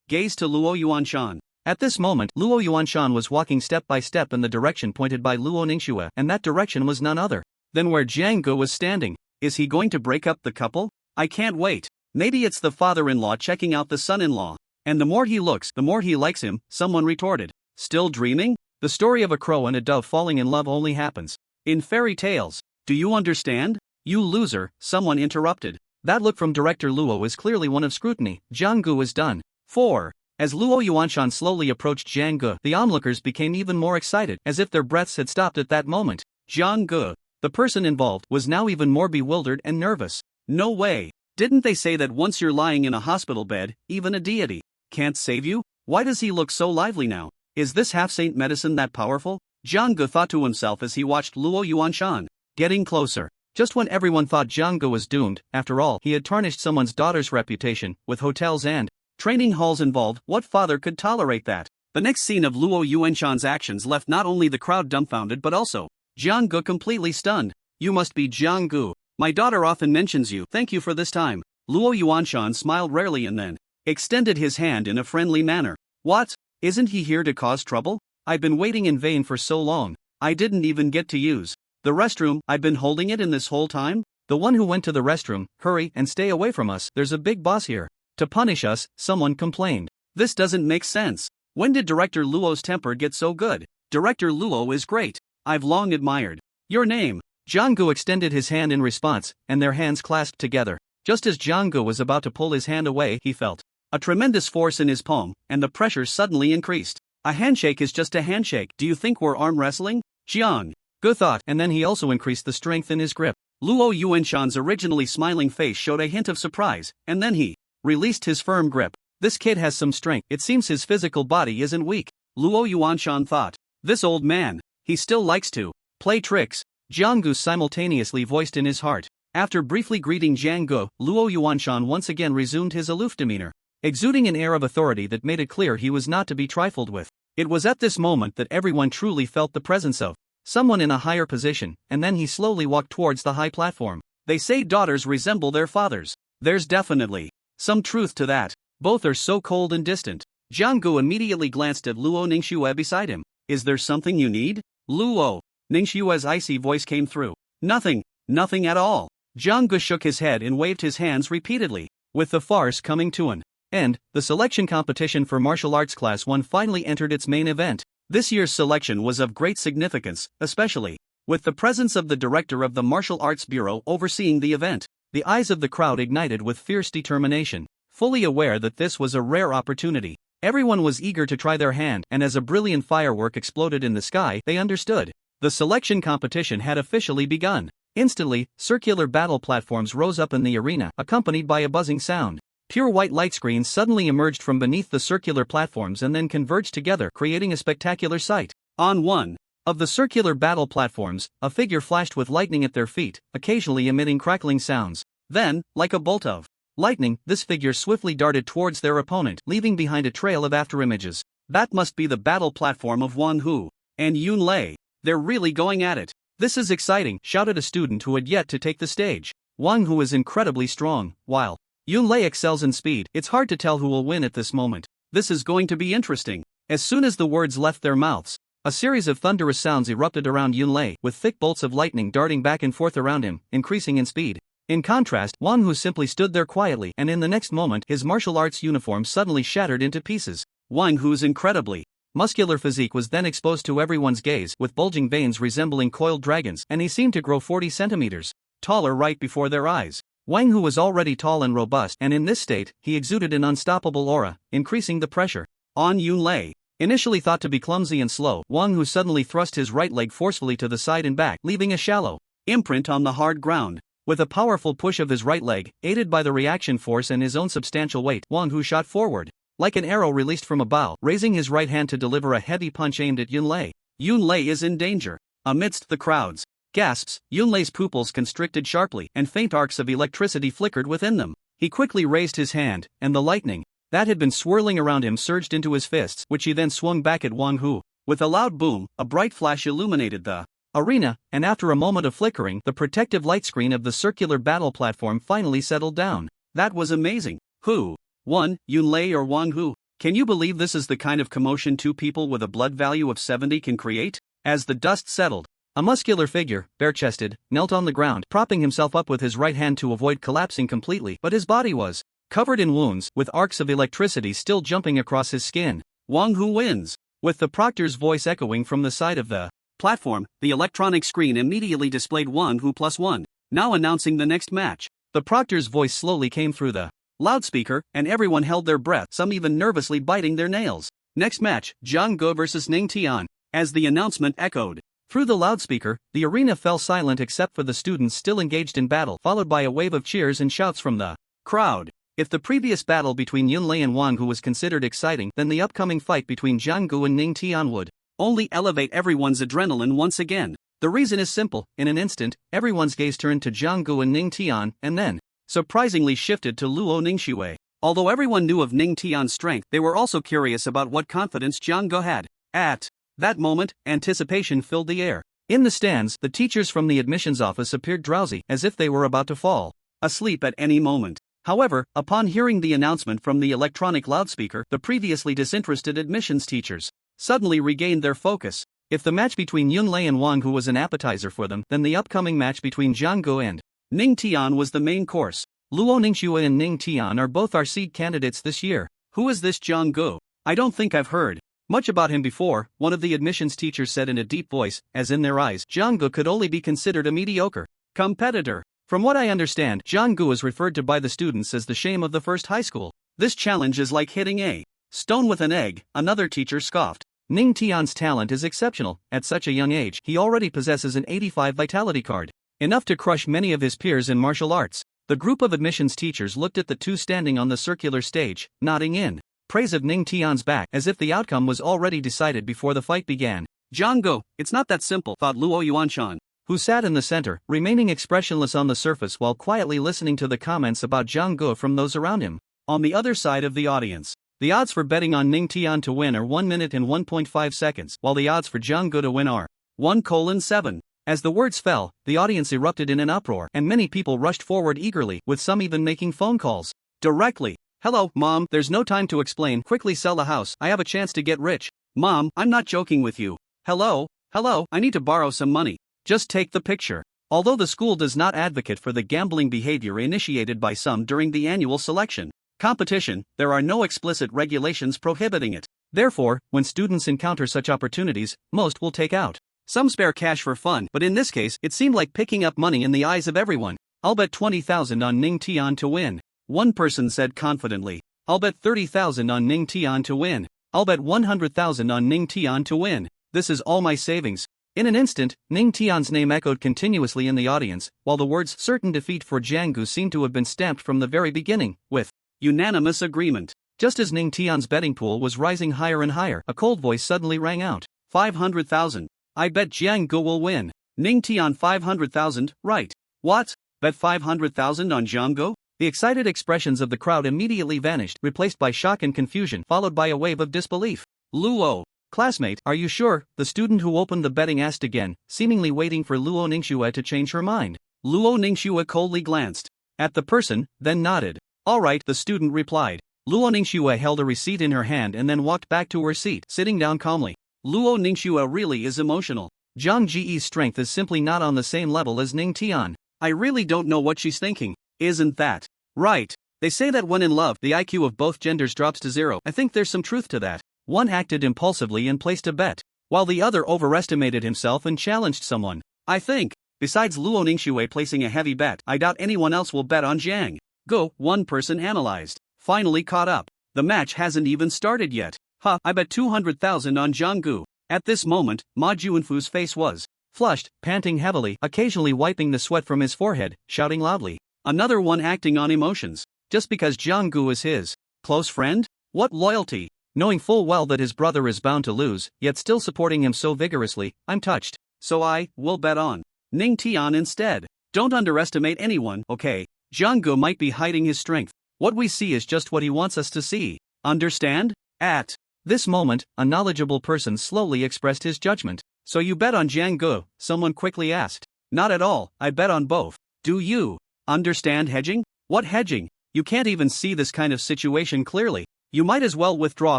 gaze to Luo Yuanshan. At this moment, Luo Yuanshan was walking step by step in the direction pointed by Luo Ningxue, and that direction was none other than where Zhang Ge was standing. Is he going to break up the couple? I can't wait. Maybe it's the father-in-law checking out the son-in-law. And the more he looks, the more he likes him, someone retorted. Still dreaming? The story of a crow and a dove falling in love only happens in fairy tales. Do you understand? You loser, someone interrupted. That look from Director Luo is clearly one of scrutiny. Zhang Ge is done. 4. As Luo Yuanshan slowly approached Zhang Ge, the onlookers became even more excited, as if their breaths had stopped at that moment. Zhang Ge, the person involved, was now even more bewildered and nervous. No way. Didn't they say that once you're lying in a hospital bed, even a deity can't save you? Why does he look so lively now? Is this half-saint medicine that powerful? Zhang Ge thought to himself as he watched Luo Yuanshan getting closer. Just when everyone thought Zhang Ge was doomed, after all, he had tarnished someone's daughter's reputation, with hotels and training halls involved. What father could tolerate that? The next scene of Luo Yuanshan's actions left not only the crowd dumbfounded but also Zhang Ge completely stunned. You must be Zhang Ge. My daughter often mentions you. Thank you for this time. Luo Yuanshan smiled rarely and then extended his hand in a friendly manner. What? Isn't he here to cause trouble? I've been waiting in vain for so long. I didn't even get to use the restroom. I've been holding it in this whole time. The one who went to the restroom. Hurry and stay away from us. There's a big boss here to punish us, someone complained. This doesn't make sense. When did Director Luo's temper get so good? Director Luo is great. I've long admired your name. Zhang Ge extended his hand in response, and their hands clasped together. Just as Zhang Ge was about to pull his hand away, he felt a tremendous force in his palm, and the pressure suddenly increased. A handshake is just a handshake. Do you think we're arm wrestling? Zhang Ge thought, and then he also increased the strength in his grip. Luo Yuanshan's originally smiling face showed a hint of surprise, and then he released his firm grip. This kid has some strength. It seems his physical body isn't weak. Luo Yuanshan thought. This old man, he still likes to play tricks. Zhang Ge simultaneously voiced in his heart. After briefly greeting Zhang Ge, Luo Yuanshan once again resumed his aloof demeanor, exuding an air of authority that made it clear he was not to be trifled with. It was at this moment that everyone truly felt the presence of someone in a higher position, and then he slowly walked towards the high platform. They say daughters resemble their fathers. There's definitely some truth to that. Both are so cold and distant. Zhang Ge immediately glanced at Luo Ningxue beside him. Is there something you need? Luo Ningxue's icy voice came through. Nothing at all. Zhang Ge shook his head and waved his hands repeatedly. With the farce coming to an end, the selection competition for martial arts class 1 finally entered its main event. This year's selection was of great significance, especially with the presence of the director of the Martial Arts Bureau overseeing the event. The eyes of the crowd ignited with fierce determination, fully aware that this was a rare opportunity. Everyone was eager to try their hand, and as a brilliant firework exploded in the sky, they understood. The selection competition had officially begun. Instantly, circular battle platforms rose up in the arena, accompanied by a buzzing sound. Pure white light screens suddenly emerged from beneath the circular platforms and then converged together, creating a spectacular sight. On one of the circular battle platforms, a figure flashed with lightning at their feet, occasionally emitting crackling sounds. Then, like a bolt of lightning, this figure swiftly darted towards their opponent, leaving behind a trail of afterimages. That must be the battle platform of Wang Hu and Yun Lei. They're really going at it. This is exciting, shouted a student who had yet to take the stage. Wang Hu is incredibly strong, while Yun Lei excels in speed. It's hard to tell who will win at this moment. This is going to be interesting. As soon as the words left their mouths, a series of thunderous sounds erupted around Yun Lei, with thick bolts of lightning darting back and forth around him, increasing in speed. In contrast, Wang Hu simply stood there quietly, and in the next moment his martial arts uniform suddenly shattered into pieces. Wang Hu's incredibly muscular physique was then exposed to everyone's gaze, with bulging veins resembling coiled dragons, and he seemed to grow 40 centimeters taller right before their eyes. Wang Hu was already tall and robust, and in this state, he exuded an unstoppable aura, increasing the pressure on Yun Lei. Initially thought to be clumsy and slow, Wang Hu suddenly thrust his right leg forcefully to the side and back, leaving a shallow imprint on the hard ground. With a powerful push of his right leg, aided by the reaction force and his own substantial weight, Wang Hu shot forward. like an arrow released from a bow, raising his right hand to deliver a heavy punch aimed at Yunlei. Yunlei is in danger. Amidst the crowd's gasps, Yunlei's pupils constricted sharply, and faint arcs of electricity flickered within them. He quickly raised his hand, and the lightning that had been swirling around him surged into his fists, which he then swung back at Wang Hu. With a loud boom, a bright flash illuminated the arena, and after a moment of flickering, the protective light screen of the circular battle platform finally settled down. That was amazing. Who won, Yunlei or Wang Hu? Can you believe this is the kind of commotion two people with a blood value of 70 can create? As the dust settled, a muscular figure, bare-chested, knelt on the ground, propping himself up with his right hand to avoid collapsing completely, but his body was covered in wounds, with arcs of electricity still jumping across his skin. Wang Hu wins. With the proctor's voice echoing from the side of the platform, the electronic screen immediately displayed Wang Hu +1, now announcing the next match. The proctor's voice slowly came through the loudspeaker, and everyone held their breath, some even nervously biting their nails. Next match, Zhang Ge vs Ning Tian. As the announcement echoed through the loudspeaker, the arena fell silent except for the students still engaged in battle, followed by a wave of cheers and shouts from the crowd. If the previous battle between Yunlei and Wang Hu was considered exciting, then the upcoming fight between Zhang Ge and Ning Tian would only elevate everyone's adrenaline once again. The reason is simple: in an instant, everyone's gaze turned to Zhang Ge and Ning Tian, and then surprisingly shifted to Luo Ningxue. Although everyone knew of Ning Tian's strength, they were also curious about what confidence Zhang Ge had. At that moment, anticipation filled the air. In the stands, the teachers from the admissions office appeared drowsy, as if they were about to fall asleep at any moment. However, upon hearing the announcement from the electronic loudspeaker, the previously disinterested admissions teachers suddenly regained their focus. If the match between Yunlei and Wang Hu was an appetizer for them, then the upcoming match between Zhang Ge and Ning Tian was the main course. Luo Ningxue and Ning Tian are both our seed candidates this year. Who is this Zhang Ge? I don't think I've heard much about him before, one of the admissions teachers said in a deep voice, as in their eyes, Zhang Ge could only be considered a mediocre competitor. From what I understand, Zhang Ge is referred to by the students as the shame of the first high school. This challenge is like hitting a stone with an egg, another teacher scoffed. Ning Tian's talent is exceptional. At such a young age, he already possesses an 85 vitality card, enough to crush many of his peers in martial arts. The group of admissions teachers looked at the two standing on the circular stage, nodding in praise of Ning Tian's back, as if the outcome was already decided before the fight began. Zhang Ge, it's not that simple, thought Luo Yuanshan, who sat in the center, remaining expressionless on the surface while quietly listening to the comments about Zhang Ge from those around him. On the other side of the audience, the odds for betting on Ning Tian to win are 1 minute and 1.5 seconds, while the odds for Zhang Ge to win are 1:7. As the words fell, the audience erupted in an uproar, and many people rushed forward eagerly, with some even making phone calls directly. Hello, Mom, there's no time to explain, quickly sell the house, I have a chance to get rich. Mom, I'm not joking with you. Hello, I need to borrow some money. Just take the picture. Although the school does not advocate for the gambling behavior initiated by some during the annual selection competition, there are no explicit regulations prohibiting it. Therefore, when students encounter such opportunities, most will take out some spare cash for fun, but in this case, it seemed like picking up money in the eyes of everyone. I'll bet 20,000 on Ning Tian to win. One person said confidently. I'll bet 30,000 on Ning Tian to win. I'll bet 100,000 on Ning Tian to win. This is all my savings. In an instant, Ning Tian's name echoed continuously in the audience, while the words certain defeat for Zhang Ge seemed to have been stamped from the very beginning, with unanimous agreement. Just as Ning Tian's betting pool was rising higher and higher, a cold voice suddenly rang out. 500,000. I bet Zhang Ge will win. Ning Tian 500,000, right. What? Bet 500,000 on Zhang Ge? The excited expressions of the crowd immediately vanished, replaced by shock and confusion, followed by a wave of disbelief. Luo, classmate, are you sure? The student who opened the betting asked again, seemingly waiting for Luo Ningxue to change her mind. Luo Ningxue coldly glanced at the person, then nodded. All right, the student replied. Luo Ningxue held a receipt in her hand and then walked back to her seat, sitting down calmly. Luo Ningxue really is emotional. Zhang Ji's strength is simply not on the same level as Ning Tian. I really don't know what she's thinking. Isn't that right? They say that when in love, the IQ of both genders drops to 0. I think there's some truth to that. One acted impulsively and placed a bet, while the other overestimated himself and challenged someone. I think, besides Luo Ningxue placing a heavy bet, I doubt anyone else will bet on Zhang Ge, one person analyzed. Finally caught up. The match hasn't even started yet. I bet 200,000 on Zhang Ge. At this moment, Ma Juanfu's face was flushed, panting heavily, occasionally wiping the sweat from his forehead, shouting loudly. Another one acting on emotions. Just because Zhang Ge is his close friend? What loyalty! Knowing full well that his brother is bound to lose, yet still supporting him so vigorously, I'm touched. So I will bet on Ning Tian instead. Don't underestimate anyone, okay? Jianggu might be hiding his strength. What we see is just what he wants us to see. Understand? At this moment, a knowledgeable person slowly expressed his judgment. So you bet on Jianggu? Someone quickly asked. Not at all, I bet on both. Do you understand hedging? What hedging? You can't even see this kind of situation clearly. You might as well withdraw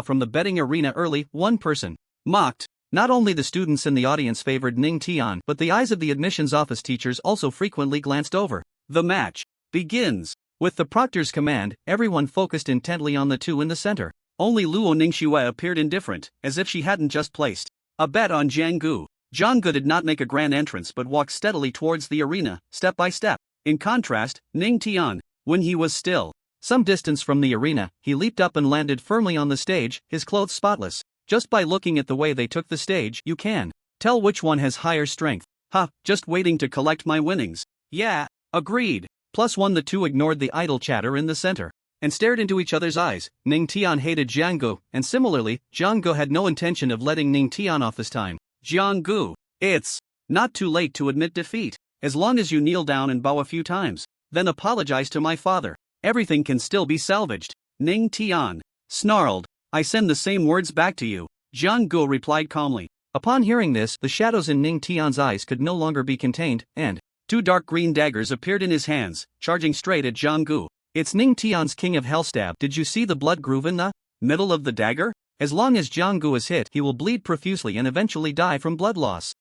from the betting arena early, one person mocked. Not only the students in the audience favored Ning Tian, but the eyes of the admissions office teachers also frequently glanced over. The match begins. With the proctor's command, everyone focused intently on the two in the center. Only Luo Ningxue appeared indifferent, as if she hadn't just placed a bet on Jianggu. Jianggu did not make a grand entrance but walked steadily towards the arena, step by step. In contrast, Ning Tian, when he was still some distance from the arena, he leaped up and landed firmly on the stage, his clothes spotless. Just by looking at the way they took the stage, you can tell which one has higher strength. Ha, just waiting to collect my winnings. Yeah, agreed. +1. The two ignored the idle chatter in the center and stared into each other's eyes. Ning Tian hated Jianggu, and similarly, Jianggu had no intention of letting Ning Tian off this time. Jianggu, it's not too late to admit defeat. As long as you kneel down and bow a few times, then apologize to my father. Everything can still be salvaged. Ning Tian snarled. I send the same words back to you. Jianggu replied calmly. Upon hearing this, the shadows in Ning Tian's eyes could no longer be contained, and two dark green daggers appeared in his hands, charging straight at Jianggu. It's Ning Tian's King of Hell stab. Did you see the blood groove in the middle of the dagger? As long as Jianggu is hit, he will bleed profusely and eventually die from blood loss.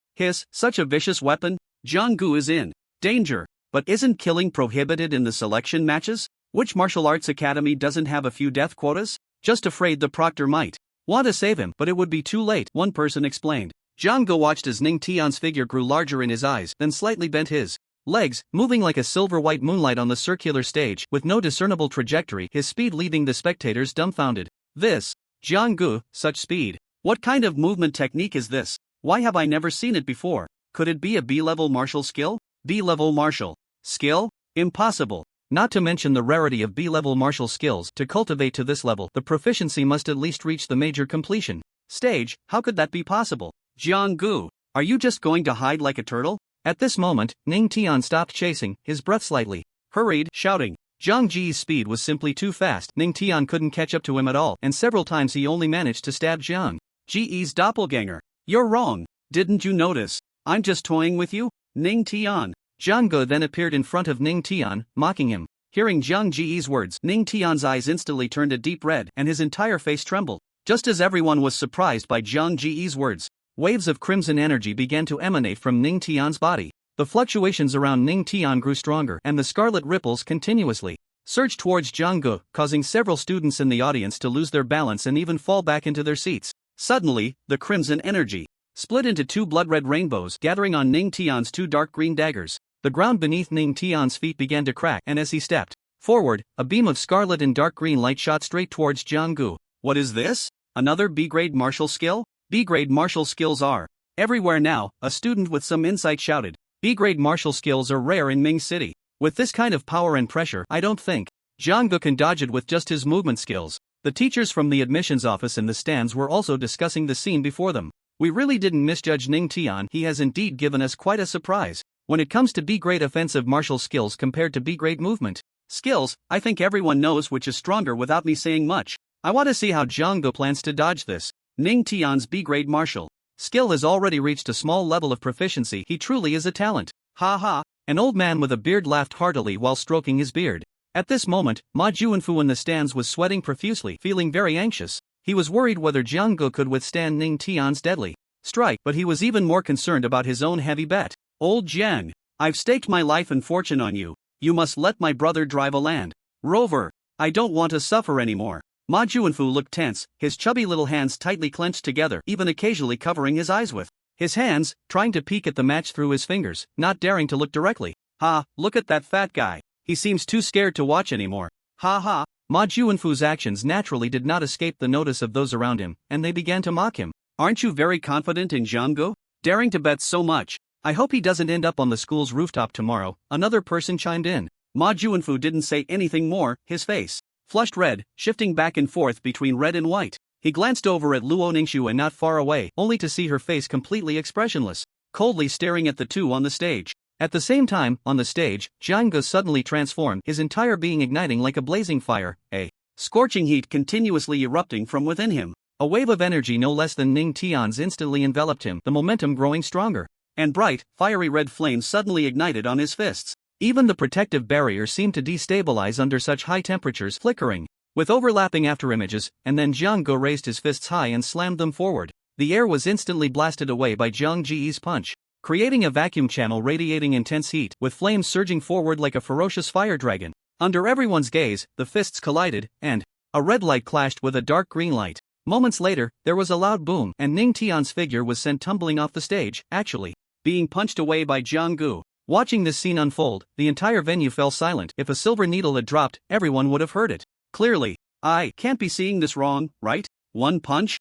Such a vicious weapon. Jianggu is in danger. But isn't killing prohibited in the selection matches? Which martial arts academy doesn't have a few death quotas? Just afraid the proctor might want to save him, but it would be too late, one person explained. Jianggu watched as Ning Tian's figure grew larger in his eyes, then slightly bent his legs, moving like a silver-white moonlight on the circular stage, with no discernible trajectory, his speed leaving the spectators dumbfounded. This Jianggu, such speed. What kind of movement technique is this? Why have I never seen it before? Could it be a B-level martial skill? B-level martial skill? Impossible. Not to mention the rarity of B-level martial skills. To cultivate to this level, the proficiency must at least reach the major completion stage. How could that be possible? Jianggu, are you just going to hide like a turtle? At this moment, Ning Tian stopped chasing, his breath slightly hurried, shouting. Zhang Ji's speed was simply too fast. Ning Tian couldn't catch up to him at all, and several times he only managed to stab Zhang Ji's doppelganger. You're wrong. Didn't you notice? I'm just toying with you? Ning Tian. Jianggu then appeared in front of Ning Tian, mocking him. Hearing Zhang Ji's words, Ning Tian's eyes instantly turned a deep red and his entire face trembled. Just as everyone was surprised by Zhang Ji's words, waves of crimson energy began to emanate from Ning Tian's body. The fluctuations around Ning Tian grew stronger, and the scarlet ripples continuously surged towards Jianggu, causing several students in the audience to lose their balance and even fall back into their seats. Suddenly, the crimson energy split into two blood-red rainbows, gathering on Ning Tian's two dark green daggers. The ground beneath Ning Tian's feet began to crack, and as he stepped forward, a beam of scarlet and dark green light shot straight towards Jianggu. What is this? Another B-grade martial skill? B-grade martial skills are everywhere now, a student with some insight shouted. B-grade martial skills are rare in Ming City. With this kind of power and pressure, I don't think Jianggu can dodge it with just his movement skills. The teachers from the admissions office in the stands were also discussing the scene before them. We really didn't misjudge Ning Tian. He has indeed given us quite a surprise. When it comes to B-grade offensive martial skills compared to B-grade movement skills, I think everyone knows which is stronger without me saying much. I want to see how Jianggu plans to dodge this. Ning Tian's B-grade martial skill has already reached a small level of proficiency. He truly is a talent. Ha ha. An old man with a beard laughed heartily while stroking his beard. At this moment, Ma Juanfu in the stands was sweating profusely, feeling very anxious. He was worried whether Jianggu could withstand Ning Tian's deadly strike, but he was even more concerned about his own heavy bet. Old Jiang, I've staked my life and fortune on you. You must let my brother drive a Land Rover. I don't want to suffer anymore. Ma Juanfu looked tense, his chubby little hands tightly clenched together, even occasionally covering his eyes with his hands, trying to peek at the match through his fingers, not daring to look directly. Ha, look at that fat guy. He seems too scared to watch anymore. Ha ha. Ma Juanfu's actions naturally did not escape the notice of those around him, and they began to mock him. Aren't you very confident in Jianggu? Daring to bet so much. I hope he doesn't end up on the school's rooftop tomorrow, another person chimed in. Ma Juanfu didn't say anything more, his face flushed red, shifting back and forth between red and white. He glanced over at Luo Ningxue and not far away, only to see her face completely expressionless, coldly staring at the two on the stage. At the same time, on the stage, Jiang Ge suddenly transformed, his entire being igniting like a blazing fire, a scorching heat continuously erupting from within him. A wave of energy no less than Ning Tian's instantly enveloped him, the momentum growing stronger. And bright, fiery red flames suddenly ignited on his fists. Even the protective barrier seemed to destabilize under such high temperatures, flickering with overlapping afterimages, and then Jiang Ge raised his fists high and slammed them forward. The air was instantly blasted away by Jiang Ji's punch, creating a vacuum channel radiating intense heat, with flames surging forward like a ferocious fire dragon. Under everyone's gaze, the fists collided, and a red light clashed with a dark green light. Moments later, there was a loud boom, and Ning Tian's figure was sent tumbling off the stage, actually being punched away by Jiang Ge. Watching this scene unfold, the entire venue fell silent. If a silver needle had dropped, everyone would have heard it. Clearly, I can't be seeing this wrong, right? One punch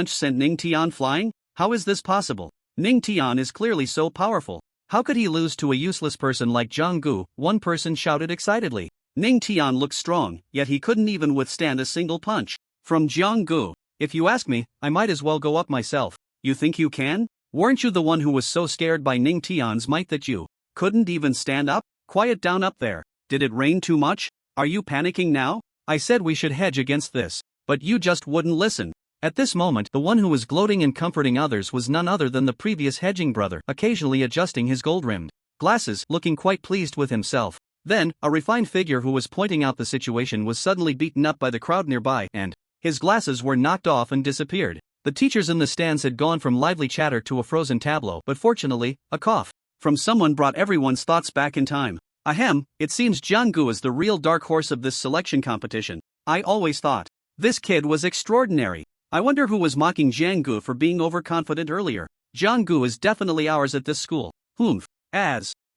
sent Ning Tian flying? How is this possible? Ning Tian is clearly so powerful. How could he lose to a useless person like Jiang Ge? One person shouted excitedly. Ning Tian looked strong, yet he couldn't even withstand a single punch from Jiang Ge. If you ask me, I might as well go up myself. You think you can? Weren't you the one who was so scared by Ning Tian's might that you couldn't even stand up? Quiet down up there. Did it rain too much? Are you panicking now? I said we should hedge against this, but you just wouldn't listen. At this moment, the one who was gloating and comforting others was none other than the previous hedging brother, occasionally adjusting his gold-rimmed glasses, looking quite pleased with himself. Then, a refined figure who was pointing out the situation was suddenly beaten up by the crowd nearby, and his glasses were knocked off and disappeared. The teachers in the stands had gone from lively chatter to a frozen tableau, but fortunately, a cough from someone brought everyone's thoughts back in time. Ahem, it seems Jiang Ge is the real dark horse of this selection competition. I always thought this kid was extraordinary. I wonder who was mocking Jiang Ge for being overconfident earlier. Jiang Ge is definitely ours at this school. Humph.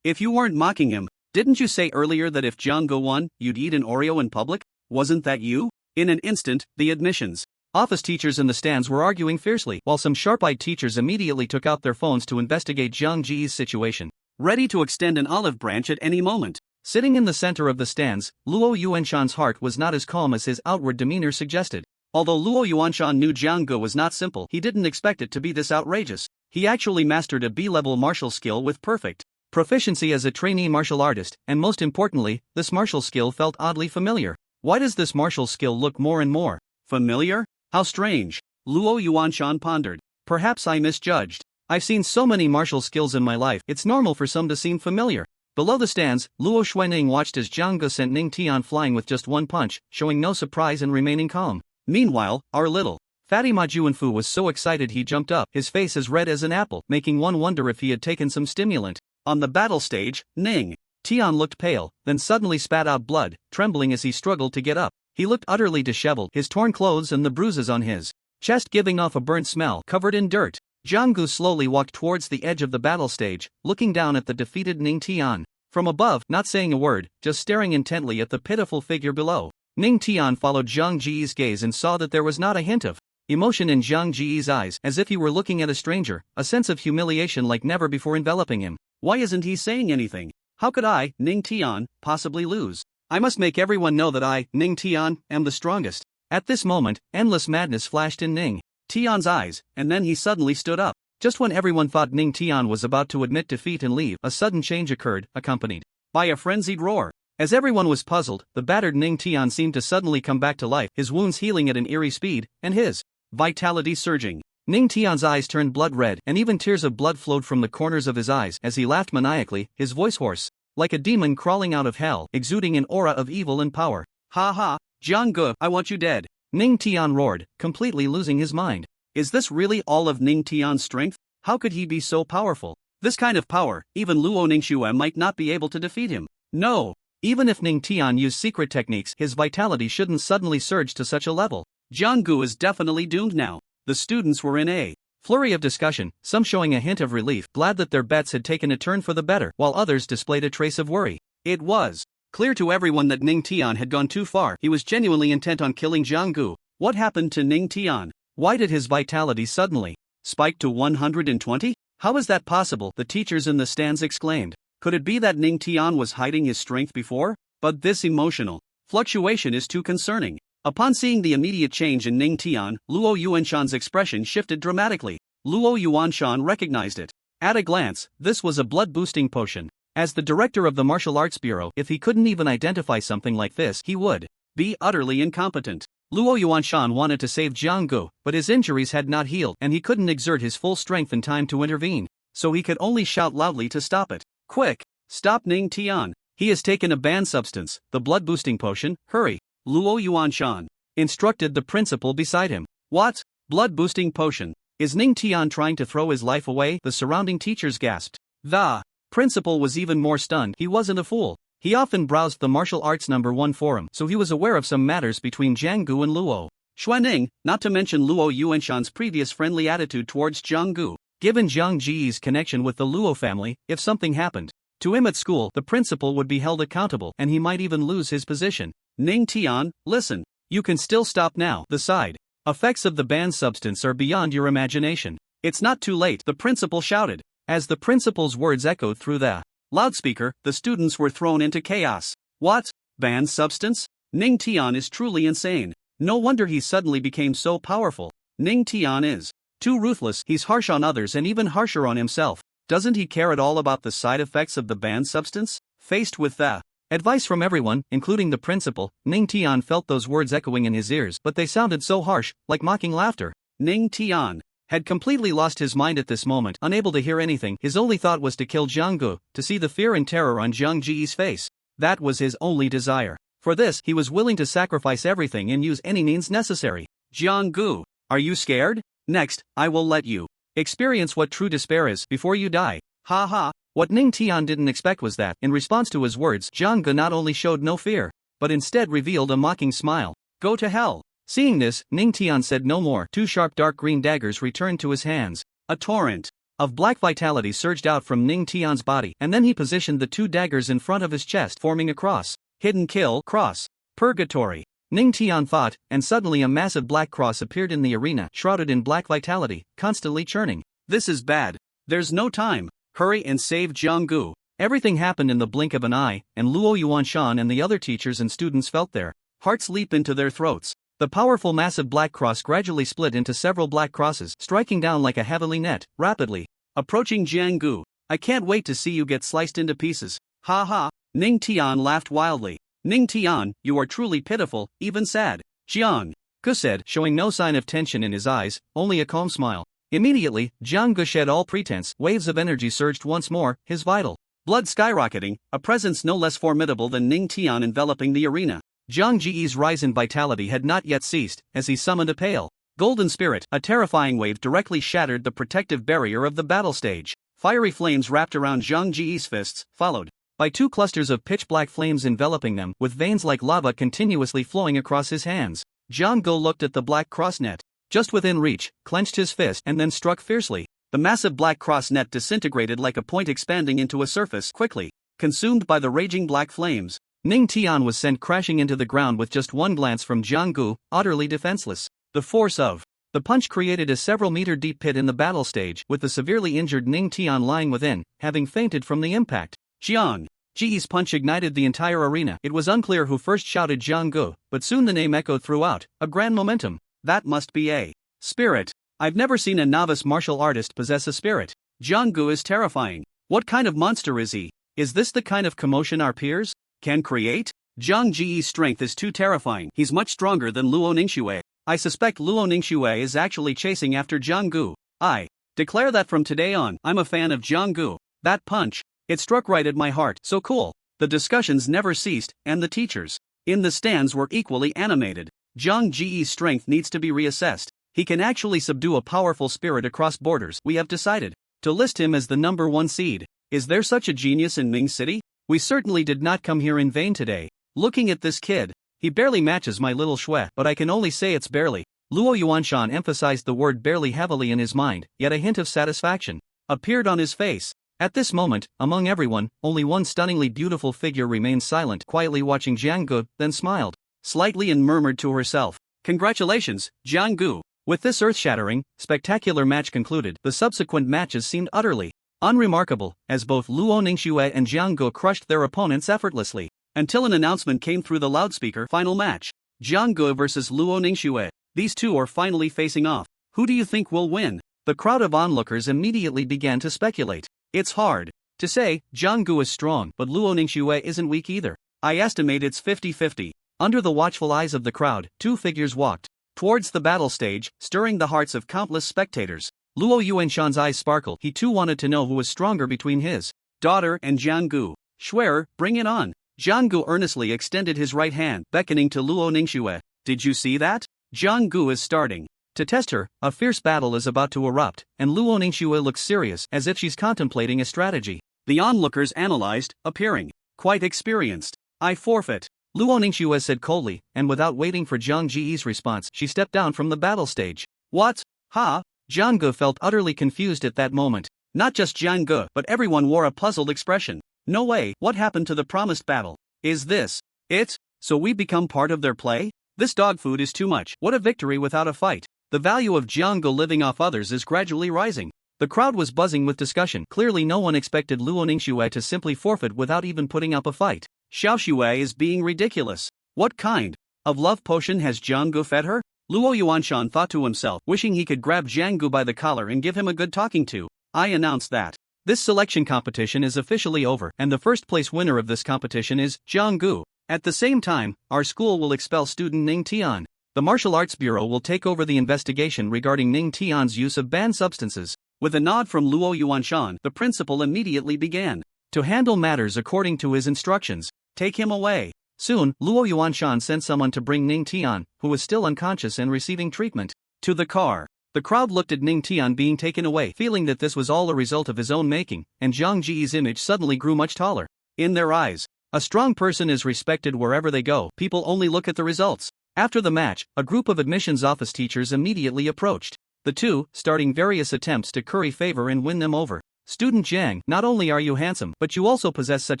If you weren't mocking him, didn't you say earlier that if Jiang Ge won, you'd eat an Oreo in public? Wasn't that you? In an instant, the admissions office teachers in the stands were arguing fiercely, while some sharp-eyed teachers immediately took out their phones to investigate Jiang Ji's situation, ready to extend an olive branch at any moment. Sitting in the center of the stands, Luo Yuanshan's heart was not as calm as his outward demeanor suggested. Although Luo Yuanshan knew Jiang Ge was not simple, he didn't expect it to be this outrageous. He actually mastered a B-level martial skill with perfect proficiency as a trainee martial artist, and most importantly, this martial skill felt oddly familiar. Why does this martial skill look more and more familiar? How strange. Luo Yuanshan pondered. Perhaps I misjudged. I've seen so many martial skills in my life, it's normal for some to seem familiar. Below the stands, Luo Xuening watched as Jiang Ge sent Ning Tian flying with just one punch, showing no surprise and remaining calm. Meanwhile, our little fatty Ma Juanfu was so excited he jumped up, his face as red as an apple, making one wonder if he had taken some stimulant. On the battle stage, Ning Tian looked pale, then suddenly spat out blood, trembling as he struggled to get up. He looked utterly disheveled, his torn clothes and the bruises on his chest giving off a burnt smell, covered in dirt. Jiang Ge slowly walked towards the edge of the battle stage, looking down at the defeated Ning Tian. From above, not saying a word, just staring intently at the pitiful figure below. Ning Tian followed Jiang Ji's gaze and saw that there was not a hint of emotion in Jiang Ji's eyes, as if he were looking at a stranger, a sense of humiliation like never before enveloping him. Why isn't he saying anything? How could I, Ning Tian, possibly lose? I must make everyone know that I, Ning Tian, am the strongest. At this moment, endless madness flashed in Ning Tian's eyes, and then he suddenly stood up. Just when everyone thought Ning Tian was about to admit defeat and leave, a sudden change occurred, accompanied by a frenzied roar. As everyone was puzzled, the battered Ning Tian seemed to suddenly come back to life, his wounds healing at an eerie speed, and his vitality surging. Ning Tian's eyes turned blood red, and even tears of blood flowed from the corners of his eyes as he laughed maniacally, his voice hoarse, like a demon crawling out of hell, exuding an aura of evil and power. Ha ha, Jiang Ge, I want you dead. Ning Tian roared, completely losing his mind. Is this really all of Ning Tian's strength? How could he be so powerful? This kind of power, even Luo Ningxue might not be able to defeat him. No. Even if Ning Tian used secret techniques, his vitality shouldn't suddenly surge to such a level. Jiang Ge is definitely doomed now. The students were in a flurry of discussion, some showing a hint of relief, glad that their bets had taken a turn for the better, while others displayed a trace of worry. It was clear to everyone that Ning Tian had gone too far. He was genuinely intent on killing Jiang Ge. What happened to Ning Tian? Why did his vitality suddenly spike to 120? How is that possible? The teachers in the stands exclaimed. Could it be that Ning Tian was hiding his strength before? But this emotional fluctuation is too concerning. Upon seeing the immediate change in Ning Tian, Luo Yuanshan's expression shifted dramatically. Luo Yuanshan recognized it. At a glance, this was a blood-boosting potion. As the director of the Martial Arts Bureau, if he couldn't even identify something like this, he would be utterly incompetent. Luo Yuanshan wanted to save Jiang Gu, but his injuries had not healed and he couldn't exert his full strength in time to intervene, so he could only shout loudly to stop it. Quick! Stop Ning Tian! He has taken a banned substance, the blood-boosting potion, hurry! Luo Yuanshan instructed the principal beside him. What? Blood-boosting potion? Is Ning Tian trying to throw his life away? The surrounding teachers gasped. The principal was even more stunned. He wasn't a fool. He often browsed the martial arts #1 forum, so he was aware of some matters between Jiang Gu and Luo Xuanning, not to mention Luo Yuanshan's previous friendly attitude towards Jiang Gu. Given Jiang Ji's connection with the Luo family, if something happened to him at school, the principal would be held accountable and he might even lose his position. Ning Tian, listen. You can still stop now. The side effects of the banned substance are beyond your imagination. It's not too late, the principal shouted. As the principal's words echoed through the loudspeaker, the students were thrown into chaos. What? Banned substance? Ning Tian is truly insane. No wonder he suddenly became so powerful. Ning Tian is too ruthless, he's harsh on others and even harsher on himself. Doesn't he care at all about the side effects of the banned substance? Faced with the advice from everyone, including the principal, Ning Tian felt those words echoing in his ears, but they sounded so harsh, like mocking laughter. Ning Tian had completely lost his mind at this moment, unable to hear anything. His only thought was to kill Jiang Gu, to see the fear and terror on Jiang Ji's face. That was his only desire. For this, he was willing to sacrifice everything and use any means necessary. Jiang Gu, are you scared? Next, I will let you experience what true despair is before you die. Ha ha. What Ning Tian didn't expect was that, in response to his words, Jiang Gu not only showed no fear, but instead revealed a mocking smile. Go to hell. Seeing this, Ning Tian said no more. Two sharp dark green daggers returned to his hands. A torrent of black vitality surged out from Ning Tian's body, and then he positioned the two daggers in front of his chest, forming a cross. Hidden kill, cross. Purgatory. Ning Tian thought, and suddenly a massive black cross appeared in the arena, shrouded in black vitality, constantly churning. This is bad. There's no time. Hurry and save Jiang Gu. Everything happened in the blink of an eye, and Luo Yuanshan and the other teachers and students felt their hearts leap into their throats. The powerful massive black cross gradually split into several black crosses, striking down like a heavily net, rapidly approaching Jiang Gu. I can't wait to see you get sliced into pieces. Ha ha. Ning Tian laughed wildly. Ning Tian, you are truly pitiful, even sad. Jiang Gu said, showing no sign of tension in his eyes, only a calm smile. Immediately, Jiang Gu shed all pretense. Waves of energy surged once more, his vital blood skyrocketing, a presence no less formidable than Ning Tian enveloping the arena. Jiang Ji's rise in vitality had not yet ceased, as he summoned a pale golden spirit. A terrifying wave directly shattered the protective barrier of the battle stage. Fiery flames wrapped around Jiang Ji's fists, followed by two clusters of pitch-black flames enveloping them, with veins like lava continuously flowing across his hands. Jiang Gu looked at the black cross net just within reach, clenched his fist, and then struck fiercely. The massive black cross net disintegrated like a point expanding into a surface, quickly consumed by the raging black flames. Ning Tian was sent crashing into the ground with just one glance from Jiang Gu, utterly defenseless. The force of the punch created a several-meter-deep pit in the battle stage, with the severely injured Ning Tian lying within, having fainted from the impact. Jiang Ji's punch ignited the entire arena. It was unclear who first shouted Jiang Gu, but soon the name echoed throughout, a grand momentum. That must be a spirit. I've never seen a novice martial artist possess a spirit. Jiang Gu is terrifying. What kind of monster is he? Is this the kind of commotion our peers can create? Jiang Ji's strength is too terrifying. He's much stronger than Luo Ningxue. I suspect Luo Ningxue is actually chasing after Jiang Gu. I declare that from today on, I'm a fan of Jiang Gu. That punch, it struck right at my heart. So cool. The discussions never ceased, and the teachers in the stands were equally animated. Jiang Ji's strength needs to be reassessed. He can actually subdue a powerful spirit across borders. We have decided to list him as the #1 seed. Is there such a genius in Ming City? We certainly did not come here in vain today. Looking at this kid, he barely matches my little Shui, but I can only say it's barely. Luo Yuanshan emphasized the word barely heavily in his mind, yet a hint of satisfaction appeared on his face. At this moment, among everyone, only one stunningly beautiful figure remained silent, quietly watching Jiang Gu, then smiled slightly and murmured to herself, "Congratulations, Jiang Gu." With this earth-shattering, spectacular match concluded, the subsequent matches seemed utterly unremarkable, as both Luo Ningxue and Jiang Gu crushed their opponents effortlessly. until an announcement came through the loudspeaker. Final match. Jiang Gu vs Luo Ningxue. These two are finally facing off. Who do you think will win? The crowd of onlookers immediately began to speculate. It's hard to say. Jiang Gu is strong, but Luo Ningxue isn't weak either. I estimate it's 50-50. Under the watchful eyes of the crowd, two figures walked towards the battle stage, stirring the hearts of countless spectators. Luo Yuanshan's eyes sparkled. He too wanted to know who was stronger between his daughter and Jiang Gu. Schwerer, bring it on. Jiang Gu earnestly extended his right hand, beckoning to Luo Ningxue. Did you see that? Jiang Gu is starting to test her. A fierce battle is about to erupt, and Luo Ningxue looks serious, as if she's contemplating a strategy. The onlookers analyzed, appearing quite experienced. I forfeit, Luo Ningxue said coldly, and without waiting for Jiang Ji's response, she stepped down from the battle stage. What? Ha? Jiang Gu felt utterly confused at that moment. Not just Jiang Gu, but everyone wore a puzzled expression. No way. What happened to the promised battle? Is this it? So we become part of their play? This dog food is too much. What a victory without a fight. The value of Jiang Gu living off others is gradually rising. The crowd was buzzing with discussion. Clearly no one expected Luo Ningxue to simply forfeit without even putting up a fight. Xiao Xue is being ridiculous. What kind of love potion has Jiang Gu fed her? Luo Yuanshan thought to himself, wishing he could grab Jiang Gu by the collar and give him a good talking to. I announce that this selection competition is officially over, and the first place winner of this competition is Jiang Gu. At the same time, our school will expel student Ning Tian. The Martial Arts Bureau will take over the investigation regarding Ning Tian's use of banned substances. With a nod from Luo Yuanshan, the principal immediately began to handle matters according to his instructions. Take him away. Soon, Luo Yuanshan sent someone to bring Ning Tian, who was still unconscious and receiving treatment, to the car. The crowd looked at Ning Tian being taken away, feeling that this was all a result of his own making, and Jiang Ji's image suddenly grew much taller. In their eyes, a strong person is respected wherever they go. People only look at the results. After the match, a group of admissions office teachers immediately approached the two, starting various attempts to curry favor and win them over. Student Jiang, not only are you handsome, but you also possess such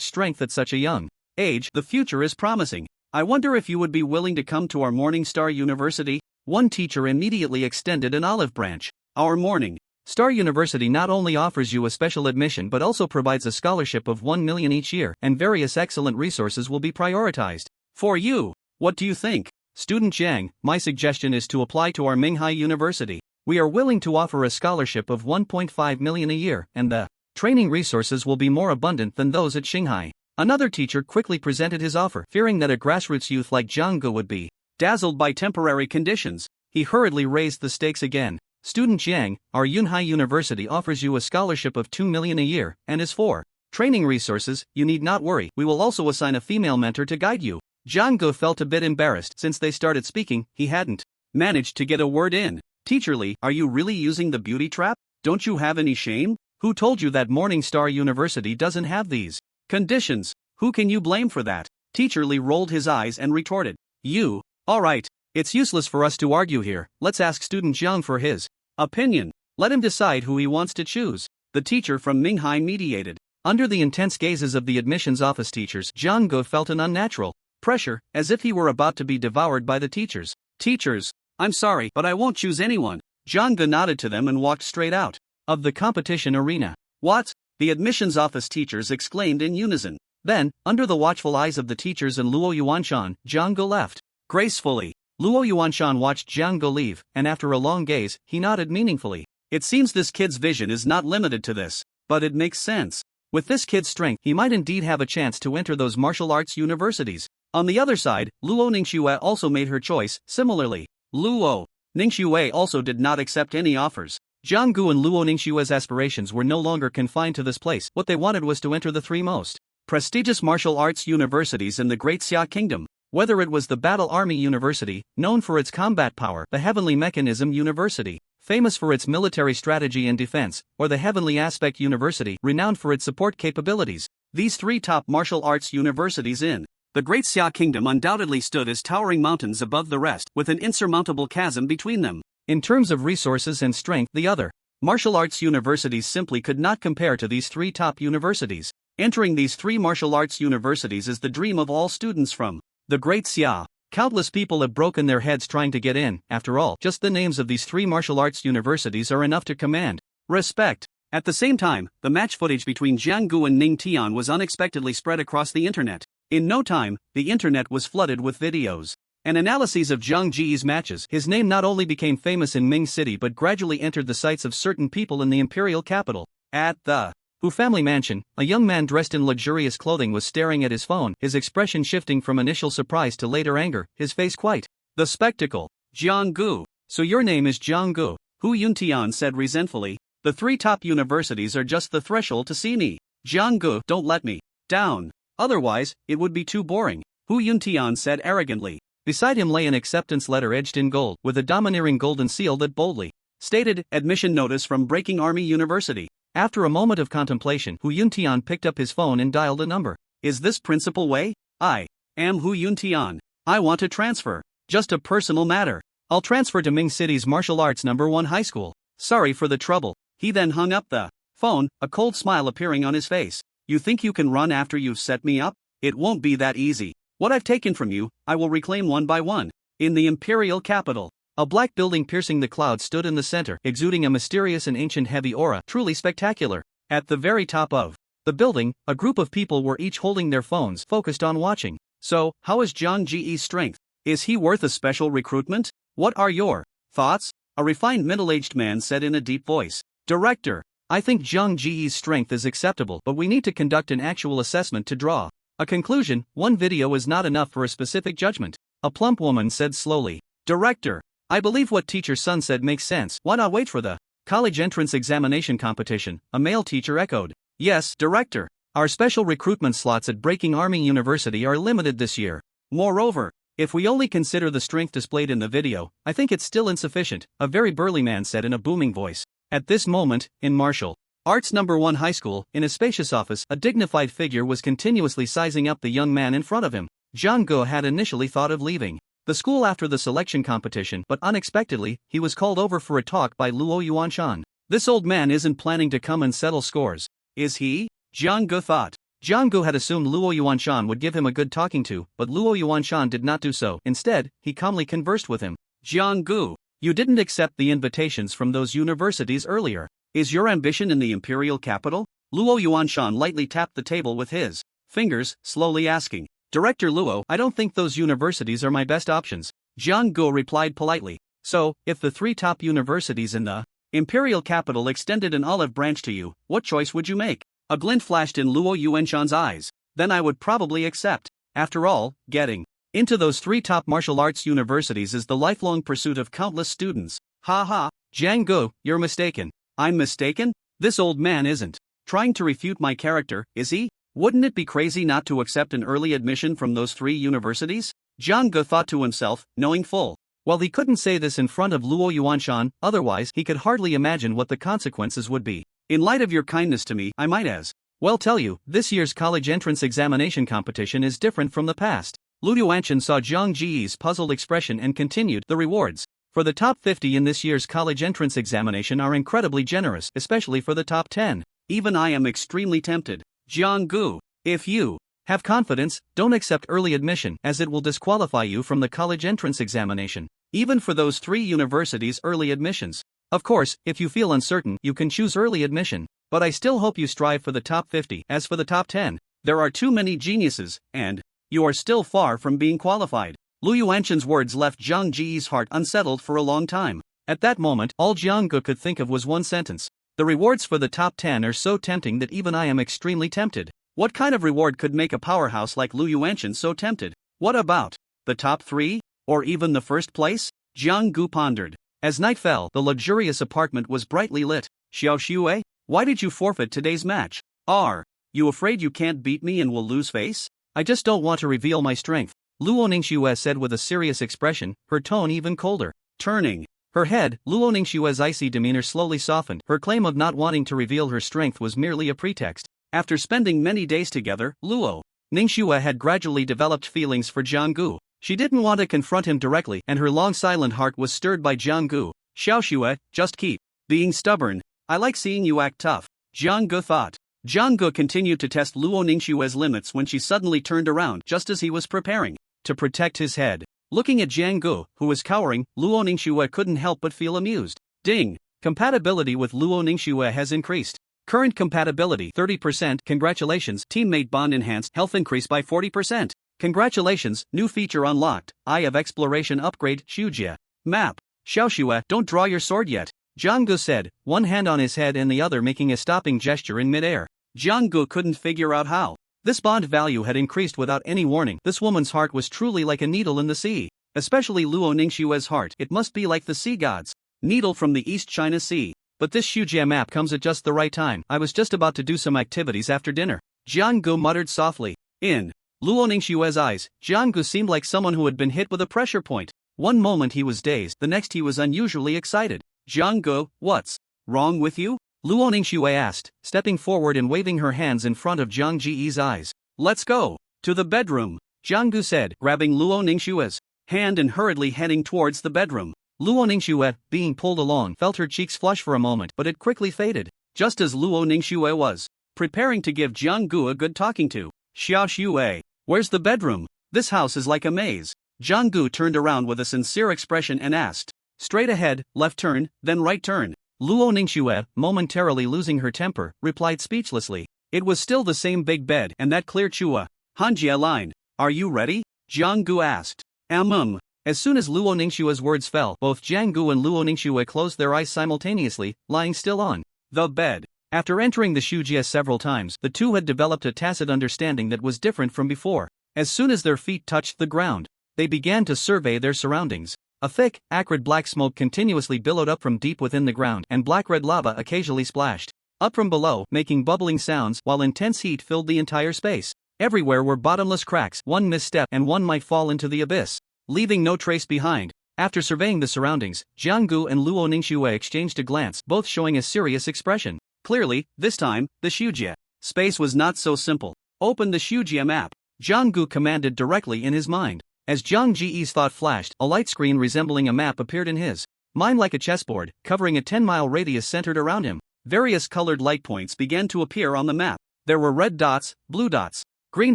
strength at such a young age. The future is promising. I wonder if you would be willing to come to our Morning Star University? One teacher immediately extended an olive branch. Our Morning Star University not only offers you a special admission but also provides a scholarship of 1 million each year, and various excellent resources will be prioritized for you. What do you think? Student Jiang, my suggestion is to apply to our Minghai University. We are willing to offer a scholarship of 1.5 million a year, and the training resources will be more abundant than those at Shanghai. Another teacher quickly presented his offer, fearing that a grassroots youth like Jiang Gu would be dazzled by temporary conditions. He hurriedly raised the stakes again. Student Jiang, our Yunhai University offers you a scholarship of 2 million a year, and as for training resources, you need not worry. We will also assign a female mentor to guide you. Jiang Gu felt a bit embarrassed. Since they started speaking, he hadn't managed to get a word in. Teacher Li, are you really using the beauty trap? Don't you have any shame? Who told you that Morning Star University doesn't have these conditions? Who can you blame for that? Teacher Li rolled his eyes and retorted. You. Alright, it's useless for us to argue here. Let's ask student Jiang for his opinion. Let him decide who he wants to choose. The teacher from Minghai mediated. Under the intense gazes of the admissions office teachers, Jiang Gu felt an unnatural pressure, as if he were about to be devoured by the teachers. Teachers, I'm sorry, but I won't choose anyone. Jiang Gu nodded to them and walked straight out of the competition arena. What? The admissions office teachers exclaimed in unison. Then, under the watchful eyes of the teachers and Luo Yuanshan, Jiang Gu left gracefully. Luo Yuanshan watched Jiang Gu leave, and after a long gaze, he nodded meaningfully. It seems this kid's vision is not limited to this, but it makes sense. With this kid's strength, he might indeed have a chance to enter those martial arts universities. On the other side, Luo Ningxue also made her choice. Similarly, Luo Ningxue also did not accept any offers. Jiang Gu and Luo Ningxue's aspirations were no longer confined to this place. What they wanted was to enter the three most prestigious martial arts universities in the Great Xia Kingdom. Whether it was the Battle Army University, known for its combat power, the Heavenly Mechanism University, famous for its military strategy and defense, or the Heavenly Aspect University, renowned for its support capabilities, these three top martial arts universities in the Great Xia Kingdom undoubtedly stood as towering mountains above the rest, with an insurmountable chasm between them. In terms of resources and strength, the other martial arts universities simply could not compare to these three top universities. Entering these three martial arts universities is the dream of all students from the Great Xia. Countless people have broken their heads trying to get in. After all, just the names of these three martial arts universities are enough to command respect. At the same time, the match footage between Jiang Gu and Ning Tian was unexpectedly spread across the internet. In no time, the internet was flooded with videos and analyses of Zhang Ji's matches. His name not only became famous in Ming City but gradually entered the sights of certain people in the imperial capital. At the Hu family mansion, a young man dressed in luxurious clothing was staring at his phone, his expression shifting from initial surprise to later anger, his face quite the spectacle. Jiang Gu. So your name is Jiang Gu, Hu Yuntian said resentfully. The 3 top universities are just the threshold to see me. Jiang Gu, don't let me down. Otherwise, it would be too boring, Hu Yuntian said arrogantly. Beside him lay an acceptance letter edged in gold, with a domineering golden seal that boldly stated, admission notice from Breaking Army University. After a moment of contemplation, Hu Yuntian picked up his phone and dialed a number. Is this Principal Wei? I am Hu Yuntian. I want to transfer. Just a personal matter. I'll transfer to Ming City's Martial Arts No. 1 High School. Sorry for the trouble. He then hung up the phone, a cold smile appearing on his face. You think you can run after you've set me up? It won't be that easy. What I've taken from you, I will reclaim one by one. In the imperial capital, a black building piercing the clouds stood in the center, exuding a mysterious and ancient heavy aura, truly spectacular. At the very top of the building, a group of people were each holding their phones, focused on watching. So, how is Zhang Ji's strength? Is he worth a special recruitment? What are your thoughts? A refined middle-aged man said in a deep voice. Director, I think Zhang Ji's strength is acceptable, but we need to conduct an actual assessment to draw a conclusion. One video is not enough for a specific judgment. A plump woman said slowly. Director, I believe what Teacher Sun said makes sense. Why not wait for the college entrance examination competition? A male teacher echoed. Yes, Director. Our special recruitment slots at Breaking Army University are limited this year. Moreover, if we only consider the strength displayed in the video, I think it's still insufficient, a very burly man said in a booming voice. At this moment, in Martial Arts No. 1 High School, in a spacious office, a dignified figure was continuously sizing up the young man in front of him. Zhang Gu had initially thought of leaving the school after the selection competition, but unexpectedly, he was called over for a talk by Luo Yuanshan. This old man isn't planning to come and settle scores, is he? Zhang Gu thought. Zhang Gu had assumed Luo Yuanshan would give him a good talking to, but Luo Yuanshan did not do so. Instead, he calmly conversed with him. Zhang Gu, you didn't accept the invitations from those universities earlier. Is your ambition in the imperial capital? Luo Yuanshan lightly tapped the table with his fingers, slowly asking. Director Luo, I don't think those universities are my best options. Zhang Gu replied politely. So, if the 3 top universities in the imperial capital extended an olive branch to you, what choice would you make? A glint flashed in Luo Yuanshan's eyes. Then I would probably accept. After all, getting into those 3 top martial arts universities is the lifelong pursuit of countless students. Ha ha, Zhang Gu, you're mistaken. I'm mistaken? This old man isn't trying to refute my character, is he? Wouldn't it be crazy not to accept an early admission from those 3 universities? Zhang Gu thought to himself, knowing full well he couldn't say this in front of Luo Yuanshan, otherwise he could hardly imagine what the consequences would be. In light of your kindness to me, I might as well tell you, this year's college entrance examination competition is different from the past. Lu Yuanshan saw Zhang Ji's puzzled expression and continued. The rewards for the top 50 in this year's college entrance examination are incredibly generous, especially for the top 10. Even I am extremely tempted. Zhang Gu, if you have confidence, don't accept early admission, as it will disqualify you from the college entrance examination. Even for those 3 universities' early admissions. Of course, if you feel uncertain, you can choose early admission, but I still hope you strive for the top 50. As for the top 10, there are too many geniuses, and you are still far from being qualified. Lu Yuanshan's words left Zhang Ji's heart unsettled for a long time. At that moment, all Zhang Gu could think of was one sentence. The rewards for the top 10 are so tempting that even I am extremely tempted. What kind of reward could make a powerhouse like Lu Yuanshan so tempted? What about the top 3? Or even the first place? Zhang Gu pondered. As night fell, the luxurious apartment was brightly lit. Xiao Xue, why did you forfeit today's match? Are you afraid you can't beat me and will lose face? I just don't want to reveal my strength, Luo Ningxue said with a serious expression, her tone even colder. Turning her head, Luo Ningxue's icy demeanor slowly softened. Her claim of not wanting to reveal her strength was merely a pretext. After spending many days together, Luo Ningxue had gradually developed feelings for Zhang Gu. She didn't want to confront him directly, and her long silent heart was stirred by Zhang Gu. Xiao Xue, just keep being stubborn. I like seeing you act tough, Zhang Gu thought. Zhang Gu continued to test Luo Ningxue's limits when she suddenly turned around just as he was preparing to protect his head. Looking at Zhang Gu, who was cowering, Luo Ningxue couldn't help but feel amused. Ding! Compatibility with Luo Ningxue has increased. Current compatibility 30%. Congratulations, teammate bond enhanced, health increase by 40%. Congratulations, new feature unlocked, Eye of Exploration upgrade, Shujia. Map. Xiaoxue, don't draw your sword yet, Jianggu said, one hand on his head and the other making a stopping gesture in midair. Jianggu couldn't figure out how. This bond value had increased without any warning. This woman's heart was truly like a needle in the sea. Especially Luo Ningxue's heart. It must be like the sea gods. Needle from the East China Sea. But this Shujia map comes at just the right time. I was just about to do some activities after dinner. Jianggu muttered softly. In Luo Ningxue's eyes, Jianggu seemed like someone who had been hit with a pressure point. One moment he was dazed, the next he was unusually excited. Jianggu, what's wrong with you? Luo Ningxue asked, stepping forward and waving her hands in front of Jiang Ji's eyes. Let's go to the bedroom, Jianggu said, grabbing Luo Ningxue's hand and hurriedly heading towards the bedroom. Luo Ningxue, being pulled along, felt her cheeks flush for a moment, but it quickly faded. Just as Luo Ningxue was preparing to give Jianggu a good talking to. Xiaoxue, where's the bedroom? This house is like a maze. Jianggu turned around with a sincere expression and asked. Straight ahead, left turn, then right turn. Luo Ningxue, momentarily losing her temper, replied speechlessly. It was still the same big bed and that clear chua. Hanjia line. Are you ready? Jianggu asked. As soon as Luo Ningxue's words fell, both Jianggu and Luo Ningxue closed their eyes simultaneously, lying still on the bed. After entering the Shujia several times, the two had developed a tacit understanding that was different from before. As soon as their feet touched the ground, they began to survey their surroundings. A thick, acrid black smoke continuously billowed up from deep within the ground, and black-red lava occasionally splashed up from below, making bubbling sounds, while intense heat filled the entire space. Everywhere were bottomless cracks. One misstep and one might fall into the abyss, leaving no trace behind. After surveying the surroundings, Jianggu and Luo Ningxue exchanged a glance, both showing a serious expression. Clearly, this time, the Shujia space was not so simple. Open the Shujia map, Jianggu commanded directly in his mind. As Jiang Ji's thought flashed, a light screen resembling a map appeared in his mind like a chessboard, covering a 10-mile radius centered around him. Various colored light points began to appear on the map. There were red dots, blue dots, green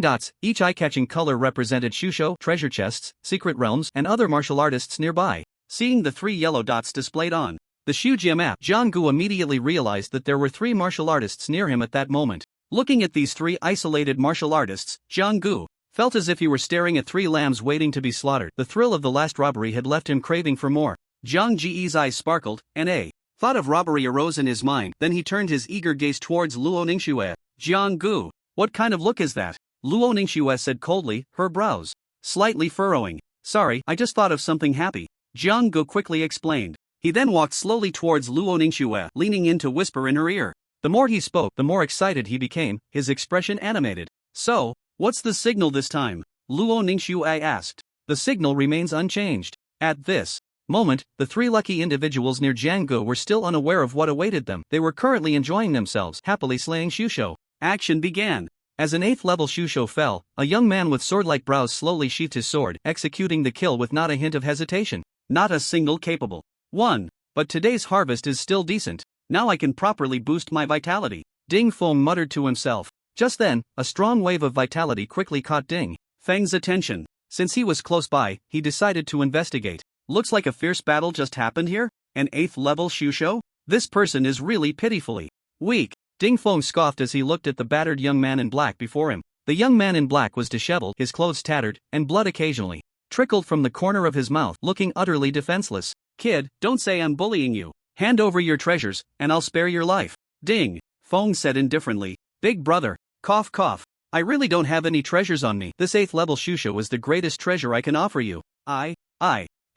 dots. Each eye-catching color represented shusho, treasure chests, secret realms, and other martial artists nearby. Seeing the 3 yellow dots displayed on the Shujia map, Jianggu immediately realized that there were 3 martial artists near him at that moment. Looking at these 3 isolated martial artists, Jianggu felt as if he were staring at 3 lambs waiting to be slaughtered. The thrill of the last robbery had left him craving for more. Jiang Ji's eyes sparkled, and a thought of robbery arose in his mind. Then he turned his eager gaze towards Luo Ningxue. Jianggu, what kind of look is that? Luo Ningxue said coldly, her brows slightly furrowing. Sorry, I just thought of something happy, Jianggu quickly explained. He then walked slowly towards Luo Ningxue, leaning in to whisper in her ear. The more he spoke, the more excited he became, his expression animated. So, what's the signal this time? Luo Ningxue asked. The signal remains unchanged. At this moment, the 3 lucky individuals near Jianggu were still unaware of what awaited them. They were currently enjoying themselves, happily slaying shusho. Action began. As an 8th level shusho fell, a young man with sword-like brows slowly sheathed his sword, executing the kill with not a hint of hesitation. Not a single capable one. But today's harvest is still decent. Now I can properly boost my vitality, Ding Feng muttered to himself. Just then, a strong wave of vitality quickly caught Ding Feng's attention. Since he was close by, he decided to investigate. Looks like a fierce battle just happened here? An 8th level shusho? This person is really pitifully weak. Ding Feng scoffed as he looked at the battered young man in black before him. The young man in black was disheveled, his clothes tattered, and blood occasionally trickled from the corner of his mouth, looking utterly defenseless. Kid, don't say I'm bullying you. Hand over your treasures, and I'll spare your life, Ding Feng said indifferently. Big brother, cough cough. I really don't have any treasures on me. This 8th level shusho is the greatest treasure I can offer you. I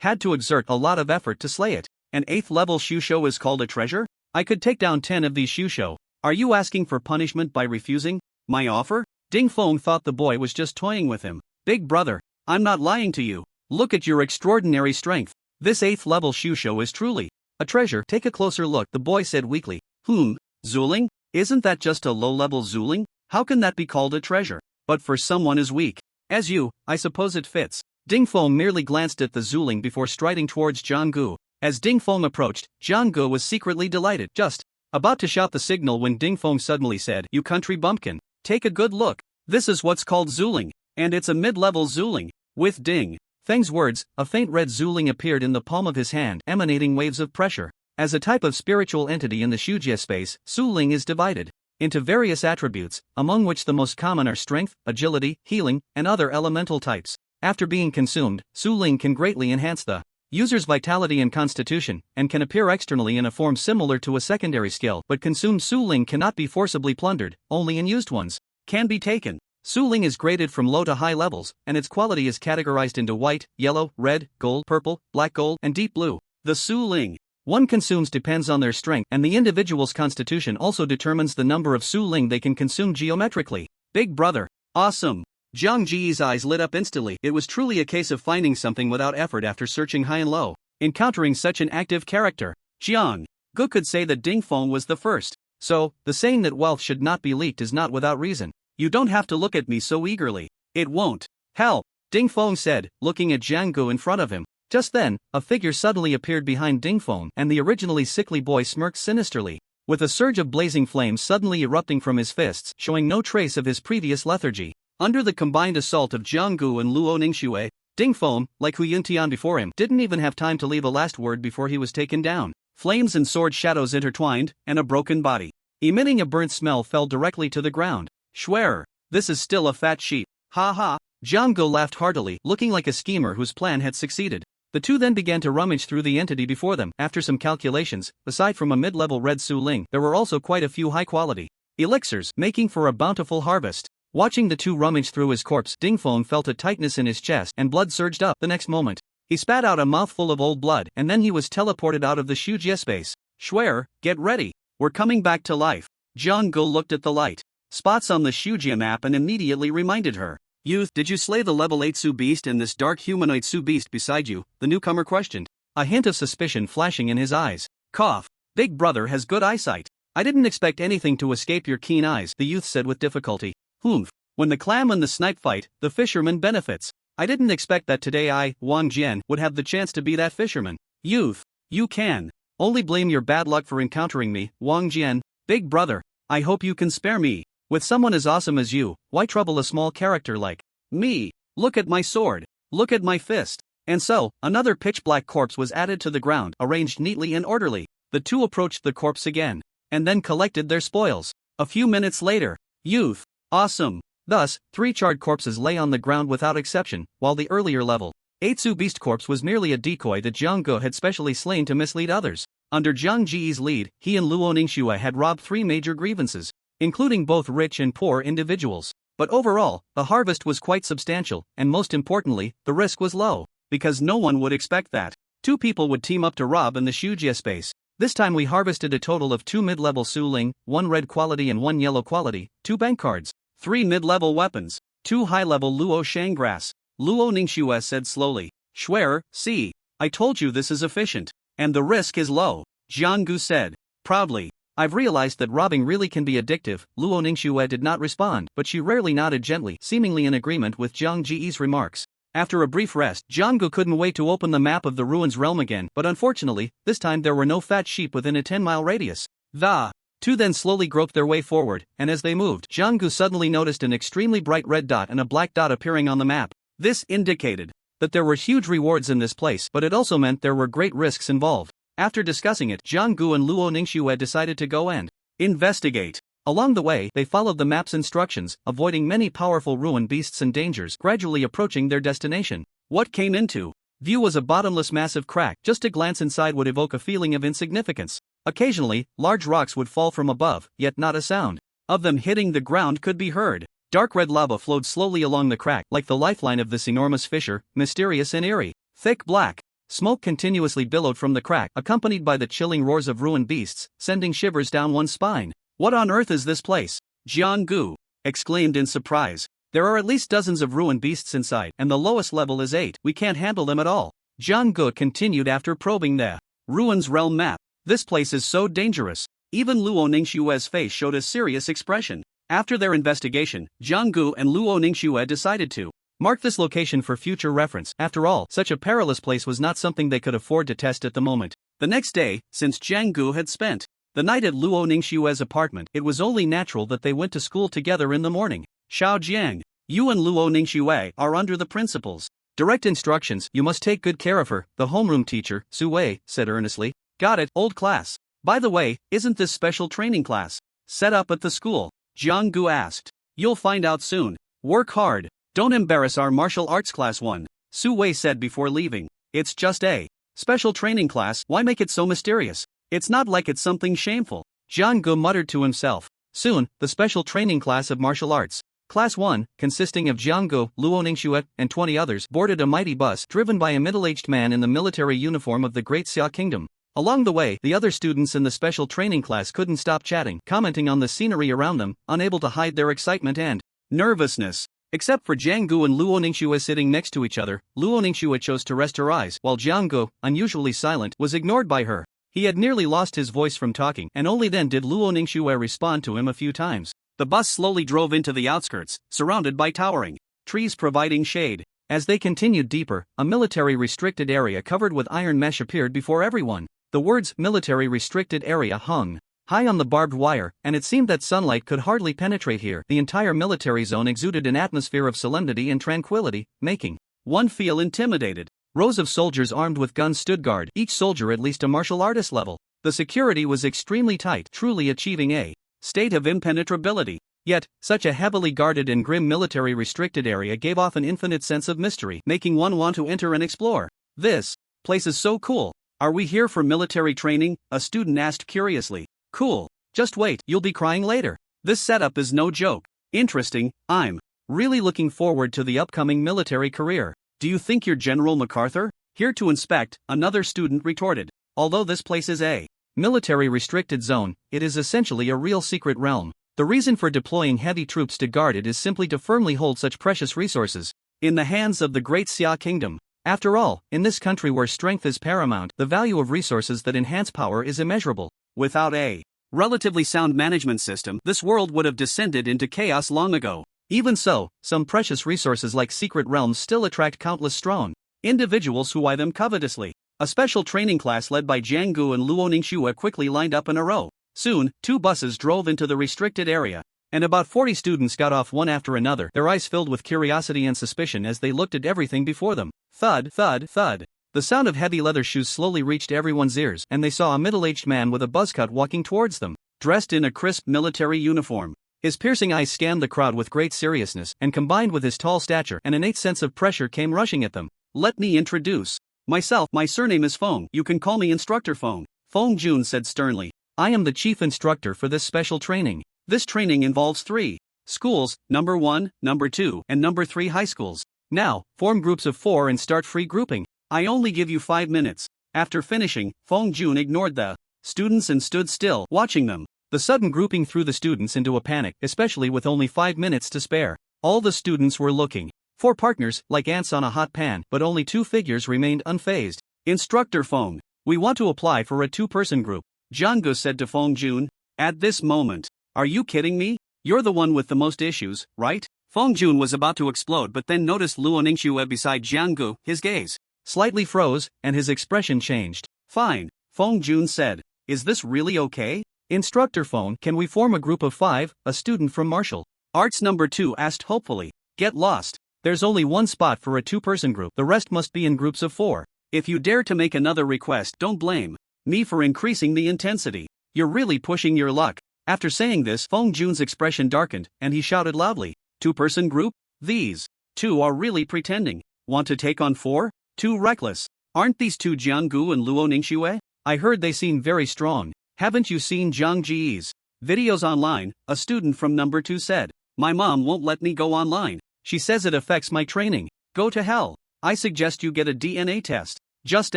had to exert a lot of effort to slay it. An 8th level shusho is called a treasure? I could take down 10 of these shusho. Are you asking for punishment by refusing my offer? Ding Feng thought the boy was just toying with him. Big brother, I'm not lying to you. Look at your extraordinary strength. This 8th level shusho is truly a treasure. Take a closer look, the boy said weakly. Zuling? Isn't that just a low-level Zuling? How can that be called a treasure? But for someone as weak as you, I suppose it fits. Ding Feng merely glanced at the Zuling before striding towards Jianggu. As Ding Feng approached, Jianggu was secretly delighted, just about to shout the signal when Ding Feng suddenly said, You country bumpkin, take a good look. This is what's called Zuling, and it's a mid-level Zuling. With Ding Feng's words, a faint red Zuling appeared in the palm of his hand, emanating waves of pressure. As a type of spiritual entity in the Shujie space, Su Ling is divided into various attributes, among which the most common are strength, agility, healing, and other elemental types. After being consumed, Su Ling can greatly enhance the user's vitality and constitution, and can appear externally in a form similar to a secondary skill, but consumed Su Ling cannot be forcibly plundered, only unused ones can be taken. Su Ling is graded from low to high levels, and its quality is categorized into white, yellow, red, gold, purple, black gold, and deep blue. The Su Ling one consumes depends on their strength, and the individual's constitution also determines the number of Su Ling they can consume geometrically. Big brother. Awesome. Jiang Ji's eyes lit up instantly. It was truly a case of finding something without effort after searching high and low. Encountering such an active character. Jiang Gu could say that Ding Feng was the first. So, the saying that wealth should not be leaked is not without reason. You don't have to look at me so eagerly. It won't help, Ding Feng said, looking at Jiang Gu in front of him. Just then, a figure suddenly appeared behind Ding Feng, and the originally sickly boy smirked sinisterly, with a surge of blazing flames suddenly erupting from his fists, showing no trace of his previous lethargy. Under the combined assault of Jiang Gu and Luo Ningxue, Ding Feng, like Hu Yuntian before him, didn't even have time to leave a last word before he was taken down. Flames and sword shadows intertwined, and a broken body, emitting a burnt smell, fell directly to the ground. Schwerer, this is still a fat sheep. Ha ha. Jiang Gu laughed heartily, looking like a schemer whose plan had succeeded. The two then began to rummage through the entity before them. After some calculations, aside from a mid-level red Su Ling, there were also quite a few high-quality elixirs, making for a bountiful harvest. Watching the two rummage through his corpse, Ding Feng felt a tightness in his chest, and blood surged up. The next moment, he spat out a mouthful of old blood, and then he was teleported out of the Shujie space. Schwerer, get ready. We're coming back to life. Jiang Gu looked at the light spots on the Shujie map and immediately reminded her. Youth, did you slay the level 8 Su Beast and this dark humanoid Su Beast beside you? The newcomer questioned, a hint of suspicion flashing in his eyes. Cough. Big brother has good eyesight. I didn't expect anything to escape your keen eyes, the youth said with difficulty. Humph. When the clam and the snipe fight, the fisherman benefits. I didn't expect that today I, Wang Jian, would have the chance to be that fisherman. Youth, you can only blame your bad luck for encountering me, Wang Jian. Big brother, I hope you can spare me. With someone as awesome as you, why trouble a small character like me? Look at my sword. Look at my fist. And so, another pitch-black corpse was added to the ground, arranged neatly and orderly. The two approached the corpse again, and then collected their spoils. A few minutes later, youth, awesome. Thus, 3 charred corpses lay on the ground without exception, while the earlier level 8 Su Beast corpse was merely a decoy that Jiang Gu had specially slain to mislead others. Under Jiang Ji's lead, he and Luo Ningxue had robbed 3 major grievances, including both rich and poor individuals. But overall, the harvest was quite substantial, and most importantly, the risk was low, because no one would expect that 2 people would team up to rob in the Shujie space. This time we harvested a total of 2 mid-level Su Ling, 1 red quality and 1 yellow quality, 2 bank cards, 3 mid-level weapons, 2 high-level Luo Shanggrass. Luo Ningxue said slowly. Schwerer, see, I told you this is efficient, and the risk is low, Jiang Gu said, proudly. I've realized that robbing really can be addictive. Luo Ningxue did not respond, but she rarely nodded gently, seemingly in agreement with Jiang Ji's remarks. After a brief rest, Jiang Gu couldn't wait to open the map of the ruins realm again, but unfortunately, this time there were no fat sheep within a 10-mile radius. The 2 then slowly groped their way forward, and as they moved, Jiang Gu suddenly noticed an extremely bright red dot and a black dot appearing on the map. This indicated that there were huge rewards in this place, but it also meant there were great risks involved. After discussing it, Jiang Gu and Luo Ningxue decided to go and investigate. Along the way, they followed the map's instructions, avoiding many powerful ruin beasts and dangers, gradually approaching their destination. What came into view was a bottomless massive crack. Just a glance inside would evoke a feeling of insignificance. Occasionally, large rocks would fall from above, yet not a sound of them hitting the ground could be heard. Dark red lava flowed slowly along the crack, like the lifeline of this enormous fissure, mysterious and eerie. Thick black smoke continuously billowed from the crack, accompanied by the chilling roars of ruined beasts, sending shivers down one's spine. What on earth is this place? Jiang Gu exclaimed in surprise. There are at least dozens of ruined beasts inside, and the lowest level is 8. We can't handle them at all. Jiang Gu continued after probing the ruins realm map. This place is so dangerous. Even Luo Ningxue's face showed a serious expression. After their investigation, Jiang Gu and Luo Ningxue decided to mark this location for future reference. After all, such a perilous place was not something they could afford to test at the moment. The next day, since Jiang Gu had spent the night at Luo Ningxue's apartment, it was only natural that they went to school together in the morning. Xiao Jiang, you and Luo Ningxue are under the principal's direct instructions. You must take good care of her, the homeroom teacher, Su Wei, said earnestly. Got it, old class. By the way, isn't this special training class set up at the school? Jiang-gu asked. You'll find out soon. Work hard. Don't embarrass our martial arts class 1. Su Wei said before leaving. It's just a special training class, why make it so mysterious? It's not like it's something shameful. Jiang-gu muttered to himself. Soon, the special training class of martial arts, Class 1, consisting of Jiang-gu, Luo Ningxue, and 20 others, boarded a mighty bus driven by a middle-aged man in the military uniform of the Great Xia Kingdom. Along the way, the other students in the special training class couldn't stop chatting, commenting on the scenery around them, unable to hide their excitement and nervousness. Except for Jiang-gu and Luo Ningxue sitting next to each other, Luo Ningxue chose to rest her eyes, while Jiang-gu, unusually silent, was ignored by her. He had nearly lost his voice from talking, and only then did Luo Ningxue respond to him a few times. The bus slowly drove into the outskirts, surrounded by towering trees providing shade. As they continued deeper, a military restricted area covered with iron mesh appeared before everyone. The words "military restricted area" hung high on the barbed wire, and it seemed that sunlight could hardly penetrate here. The entire military zone exuded an atmosphere of solemnity and tranquility, making one feel intimidated. Rows of soldiers armed with guns stood guard, each soldier at least a martial artist level. The security was extremely tight, truly achieving a state of impenetrability. Yet, such a heavily guarded and grim military restricted area gave off an infinite sense of mystery, making one want to enter and explore. This place is so cool. Are we here for military training? A student asked curiously. Cool. Just wait, you'll be crying later. This setup is no joke. Interesting. I'm really looking forward to the upcoming military career. Do you think you're General MacArthur? Here to inspect, another student retorted. Although this place is a military restricted zone, it is essentially a real secret realm. The reason for deploying heavy troops to guard it is simply to firmly hold such precious resources in the hands of the Great Xia Kingdom. After all, in this country where strength is paramount, the value of resources that enhance power is immeasurable. Without a relatively sound management system, this world would have descended into chaos long ago. Even so, some precious resources like secret realms still attract countless strong individuals who eye them covetously. A special training class led by Jiang-gu and Luo Ningxue quickly lined up in a row. Soon, 2 buses drove into the restricted area, and about 40 students got off one after another, their eyes filled with curiosity and suspicion as they looked at everything before them. Thud, thud, thud. The sound of heavy leather shoes slowly reached everyone's ears, and they saw a middle-aged man with a buzz cut walking towards them, dressed in a crisp military uniform. His piercing eyes scanned the crowd with great seriousness, and combined with his tall stature, an innate sense of pressure came rushing at them. Let me introduce myself. My surname is Feng. You can call me Instructor Feng. Feng Jun said sternly. I am the chief instructor for this special training. This training involves 3 schools, number 1, number 2, and number 3 high schools. Now, form groups of 4 and start free grouping. I only give you 5 minutes. After finishing, Feng Jun ignored the students and stood still, watching them. The sudden grouping threw the students into a panic, especially with only 5 minutes to spare. All the students were looking for partners, like ants on a hot pan, but only 2 figures remained unfazed. Instructor Feng, we want to apply for a 2-person group, Jiang-gu said to Feng Jun. At this moment, are you kidding me? You're the one with the most issues, right? Feng Jun was about to explode but then noticed Luo Ningxue beside Jiang-gu. His gaze slightly froze, and his expression changed. Fine, Feng Jun said. Is this really okay? Instructor Feng, can we form a group of 5? A student from martial arts number 2 asked hopefully. Get lost. There's only 1 spot for a 2-person group, the rest must be in groups of 4. If you dare to make another request, don't blame me for increasing the intensity. You're really pushing your luck. After saying this, Feng Jun's expression darkened, and he shouted loudly. 2-person group? These 2 are really pretending. Want to take on 4? Too reckless. Aren't these 2 Jiang-gu and Luo Ningxue? I heard they seem very strong. Haven't you seen Zhang Ji's videos online? A student from number 2 said. My mom won't let me go online. She says it affects my training. Go to hell. I suggest you get a DNA test. Just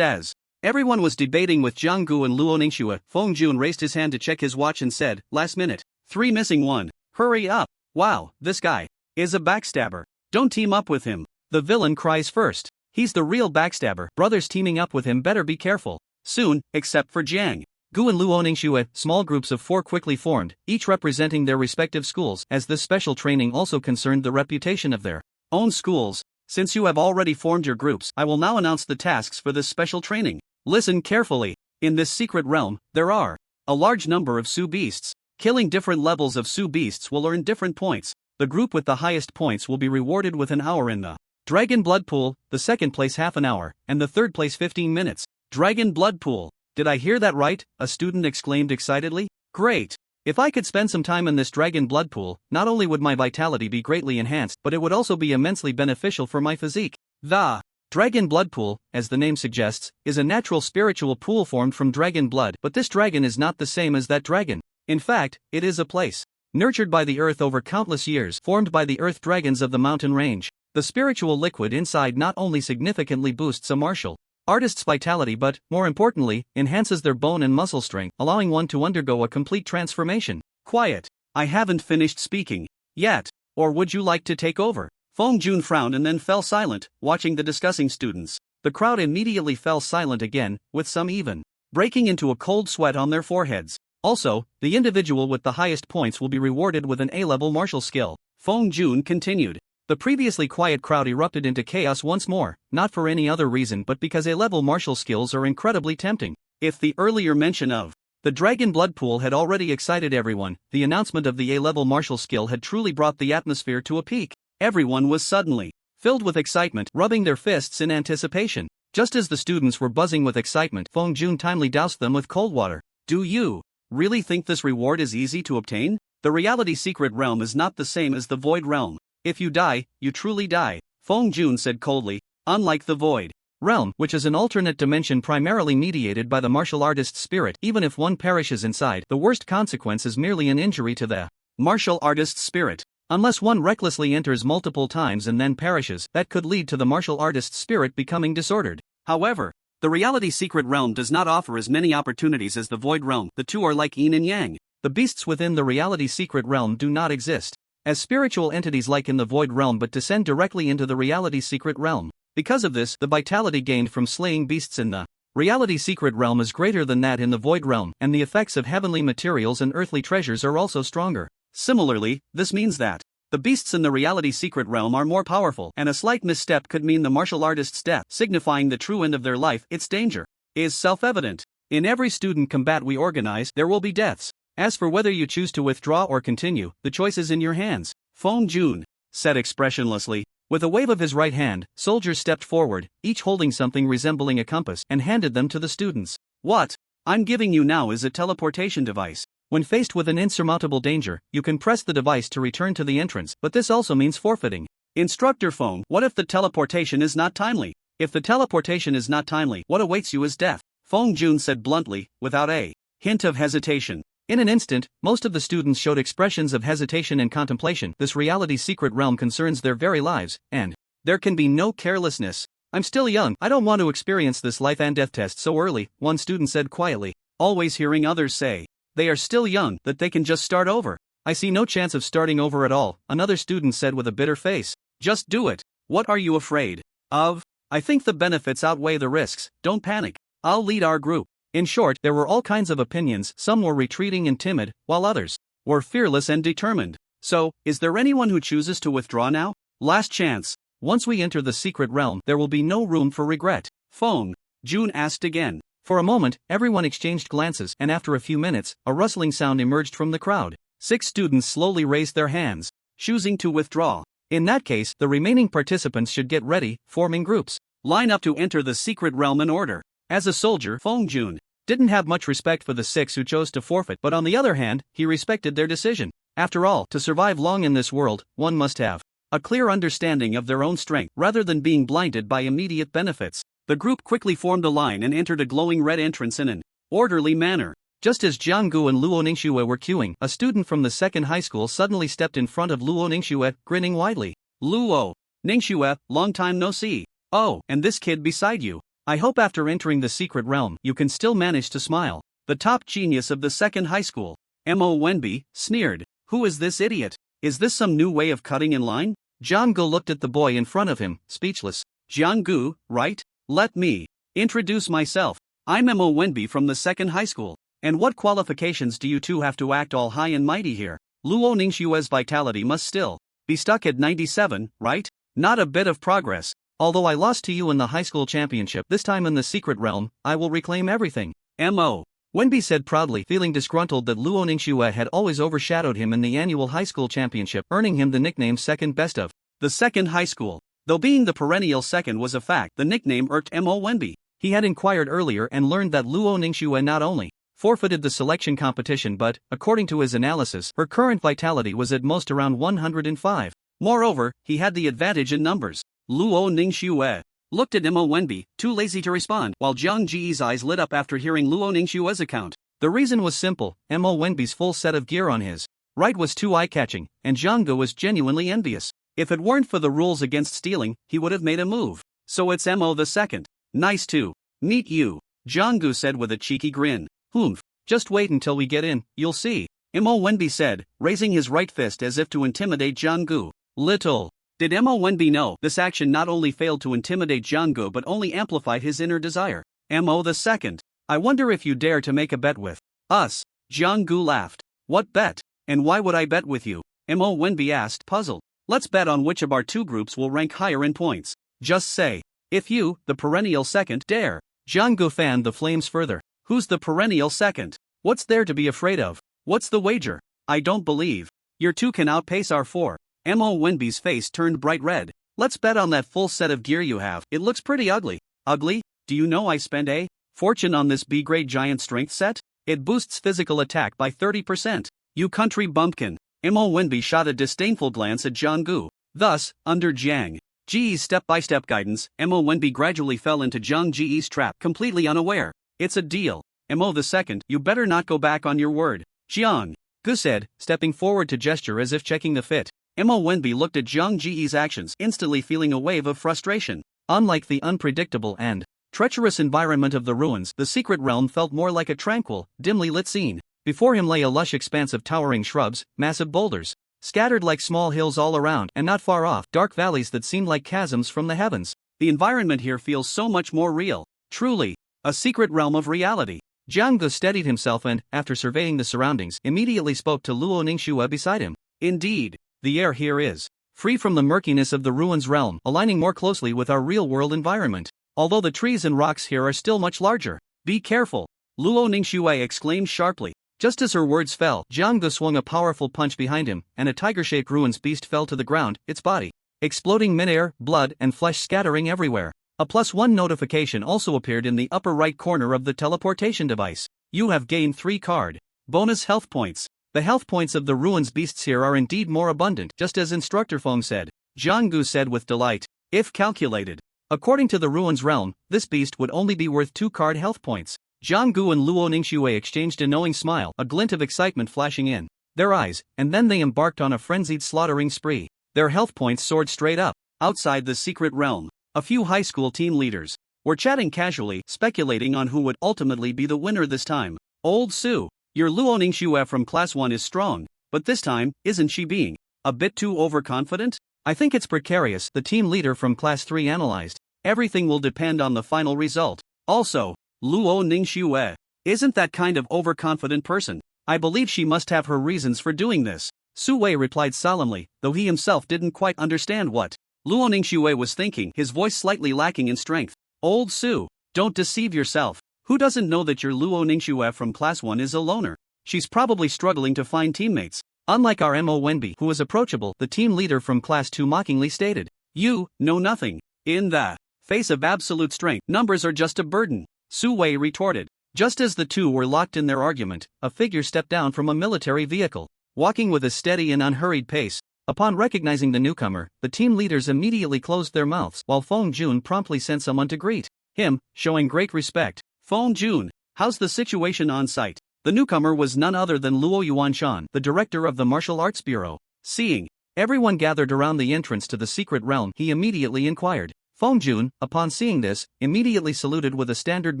as everyone was debating with Jiang-gu and Luo Ningxue, Feng Jun raised his hand to check his watch and said, last minute. 3 missing 1. Hurry up. Wow, this guy is a backstabber. Don't team up with him. The villain cries first. He's the real backstabber. Brothers teaming up with him better be careful. Soon, except for Jiang Gu and Luo Ningxue, small groups of 4 quickly formed, each representing their respective schools, as this special training also concerned the reputation of their own schools. Since you have already formed your groups, I will now announce the tasks for this special training. Listen carefully. In this secret realm, there are a large number of Su beasts. Killing different levels of Su beasts will earn different points. The group with the highest points will be rewarded with an hour in the Dragon Blood Pool, the second place half an hour, and the third place 15 minutes. Dragon Blood Pool. Did I hear that right? A student exclaimed excitedly. Great! If I could spend some time in this dragon blood pool, not only would my vitality be greatly enhanced, but it would also be immensely beneficial for my physique. The dragon blood pool, as the name suggests, is a natural spiritual pool formed from dragon blood, but this dragon is not the same as that dragon. In fact, it is a place nurtured by the earth over countless years, formed by the earth dragons of the mountain range. The spiritual liquid inside not only significantly boosts a martial artist's vitality but, more importantly, enhances their bone and muscle strength, allowing one to undergo a complete transformation. Quiet. I haven't finished speaking yet. Or would you like to take over? Feng Jun frowned and then fell silent, watching the discussing students. The crowd immediately fell silent again, with some even breaking into a cold sweat on their foreheads. Also, the individual with the highest points will be rewarded with an A-level martial skill. Feng Jun continued. The previously quiet crowd erupted into chaos once more, not for any other reason but because A-level martial skills are incredibly tempting. If the earlier mention of the Dragon Blood Pool had already excited everyone, the announcement of the A-level martial skill had truly brought the atmosphere to a peak. Everyone was suddenly filled with excitement, rubbing their fists in anticipation. Just as the students were buzzing with excitement, Feng Jun timely doused them with cold water. Do you really think this reward is easy to obtain? The reality secret realm is not the same as the void realm. If you die, you truly die, Feng Jun said coldly. Unlike the void realm, which is an alternate dimension primarily mediated by the martial artist's spirit, even if one perishes inside, the worst consequence is merely an injury to the martial artist's spirit. Unless one recklessly enters multiple times and then perishes, that could lead to the martial artist's spirit becoming disordered. However, the reality secret realm does not offer as many opportunities as the void realm. The two are like yin and yang. The beasts within the reality secret realm do not exist as spiritual entities like in the void realm but descend directly into the reality secret realm. Because of this, the vitality gained from slaying beasts in the reality secret realm is greater than that in the void realm, and the effects of heavenly materials and earthly treasures are also stronger. Similarly, this means that the beasts in the reality secret realm are more powerful, and a slight misstep could mean the martial artist's death, signifying the true end of their life. Its danger is self-evident. In every student combat we organize, there will be deaths. As for whether you choose to withdraw or continue, the choice is in your hands, Feng Jun said expressionlessly. With a wave of his right hand, soldiers stepped forward, each holding something resembling a compass, and handed them to the students. What I'm giving you now is a teleportation device. When faced with an insurmountable danger, you can press the device to return to the entrance, but this also means forfeiting. Instructor Feng, what if the teleportation is not timely? If the teleportation is not timely, what awaits you is death, Feng Jun said bluntly, without a hint of hesitation. In an instant, most of the students showed expressions of hesitation and contemplation. This reality secret realm concerns their very lives, and there can be no carelessness. I'm still young, I don't want to experience this life and death test so early, one student said quietly, always hearing others say they are still young, that they can just start over. I see no chance of starting over at all, another student said with a bitter face. Just do it. What are you afraid of? I think the benefits outweigh the risks. Don't panic. I'll lead our group. In short, there were all kinds of opinions. Some were retreating and timid, while others were fearless and determined. So, is there anyone who chooses to withdraw now? Last chance. Once we enter the secret realm, there will be no room for regret. Feng Jun asked again. For a moment, everyone exchanged glances, and after a few minutes, a rustling sound emerged from the crowd. 6 students slowly raised their hands, choosing to withdraw. In that case, the remaining participants should get ready, forming groups. Line up to enter the secret realm in order. As a soldier, Feng Jun didn't have much respect for the 6 who chose to forfeit, but on the other hand, he respected their decision. After all, to survive long in this world, one must have a clear understanding of their own strength, rather than being blinded by immediate benefits. The group quickly formed a line and entered a glowing red entrance in an orderly manner. Just as Jianggu and Luo Ningxue were queuing, a student from the second high school suddenly stepped in front of Luo Ningxue, grinning widely. Luo Ningxue, long time no see. Oh, and this kid beside you. I hope after entering the secret realm, you can still manage to smile. The top genius of the second high school, Mo Wenbi, sneered. Who is this idiot? Is this some new way of cutting in line? Jianggu looked at the boy in front of him, speechless. Jianggu, right? Let me introduce myself. I'm Mo Wenbi from the second high school. And what qualifications do you two have to act all high and mighty here? Luo Ningxue's vitality must still be stuck at 97, right? Not a bit of progress. Although I lost to you in the high school championship, this time in the secret realm, I will reclaim everything. Mo Wenbi said proudly, feeling disgruntled that Luo Ningxue had always overshadowed him in the annual high school championship, earning him the nickname second best of the second high school. Though being the perennial second was a fact, the nickname irked Mo Wenbi. He had inquired earlier and learned that Luo Ningxue not only forfeited the selection competition but, according to his analysis, her current vitality was at most around 105. Moreover, he had the advantage in numbers. Luo Ningxue looked at Mo Wenbi, too lazy to respond, while Jiang Ji's eyes lit up after hearing Luo Ningxue's account. The reason was simple: Mo Wenbi's full set of gear on his right was too eye-catching, and Jiang Gu was genuinely envious. If it weren't for the rules against stealing, he would have made a move. So it's Mo the second. Nice to meet you, Jiang Gu said with a cheeky grin. Humph, just wait until we get in, you'll see, Mo Wenbi said, raising his right fist as if to intimidate Jiang Gu. Little did Mo Wenbi know, this action not only failed to intimidate Jiang Gu but only amplified his inner desire. Mo the second, I wonder if you dare to make a bet with us. Jiang Gu laughed. What bet? And why would I bet with you? Mo Wenbi asked, puzzled. Let's bet on which of our two groups will rank higher in points. Just say, if you, the perennial second, dare. Jiang Gu fanned the flames further. Who's the perennial second? What's there to be afraid of? What's the wager? I don't believe your two can outpace our four. Mo Wenbi's face turned bright red. Let's bet on that full set of gear you have. It looks pretty ugly. Ugly? Do you know I spend a fortune on this B-grade giant strength set? It boosts physical attack by 30%. You country bumpkin. Mo Wenbi shot a disdainful glance at Jiang Gu. Thus, under Jiang Ji's step-by-step guidance, Mo Wenbi gradually fell into Jiang Ji's trap, completely unaware. It's a deal. Mo the second, you better not go back on your word. Jiang Gu said, stepping forward to gesture as if checking the fit. Mo Wenbi looked at Jiang Ji's actions, instantly feeling a wave of frustration. Unlike the unpredictable and treacherous environment of the ruins, the secret realm felt more like a tranquil, dimly lit scene. Before him lay a lush expanse of towering shrubs, massive boulders, scattered like small hills all around, and not far off, dark valleys that seemed like chasms from the heavens. The environment here feels so much more real. Truly, a secret realm of reality. Jiang Gu steadied himself and, after surveying the surroundings, immediately spoke to Luo Ningxue beside him. Indeed, the air here is free from the murkiness of the ruins realm, aligning more closely with our real-world environment. Although the trees and rocks here are still much larger. Be careful, Luo Ningxue exclaimed sharply. Just as her words fell, Jiang Gu swung a powerful punch behind him, and a tiger-shaped ruins beast fell to the ground, its body exploding midair, blood and flesh scattering everywhere. A +1 notification also appeared in the upper right corner of the teleportation device. You have gained 3 card bonus health points. The health points of the ruins beasts here are indeed more abundant, just as Instructor Feng said. Jiang Gu said with delight. If calculated according to the ruins realm, this beast would only be worth 2 card health points. Jiang Gu and Luo Ningxue exchanged a knowing smile, a glint of excitement flashing in their eyes, and then they embarked on a frenzied slaughtering spree. Their health points soared straight up. Outside the secret realm, a few high school team leaders were chatting casually, speculating on who would ultimately be the winner this time. Old Su, your Luo Ningxue from Class 1 is strong, but this time, isn't she being a bit too overconfident? I think it's precarious, the team leader from Class 3 analyzed. Everything will depend on the final result. Also, Luo Ningxue isn't that kind of overconfident person. I believe she must have her reasons for doing this. Su Wei replied solemnly, though he himself didn't quite understand what Luo Ningxue was thinking, his voice slightly lacking in strength. Old Su, don't deceive yourself. Who doesn't know that your Luo Ningxue from Class 1 is a loner? She's probably struggling to find teammates. Unlike our Mo Wenbi, who is approachable, the team leader from Class 2 mockingly stated. You know nothing. In the face of absolute strength, numbers are just a burden, Su Wei retorted. Just as the two were locked in their argument, a figure stepped down from a military vehicle, walking with a steady and unhurried pace. Upon recognizing the newcomer, the team leaders immediately closed their mouths, while Feng Jun promptly sent someone to greet him, showing great respect. Feng Jun, how's the situation on site? The newcomer was none other than Luo Yuanshan, the director of the Martial Arts Bureau. Seeing everyone gathered around the entrance to the secret realm, he immediately inquired. Feng Jun, upon seeing this, immediately saluted with a standard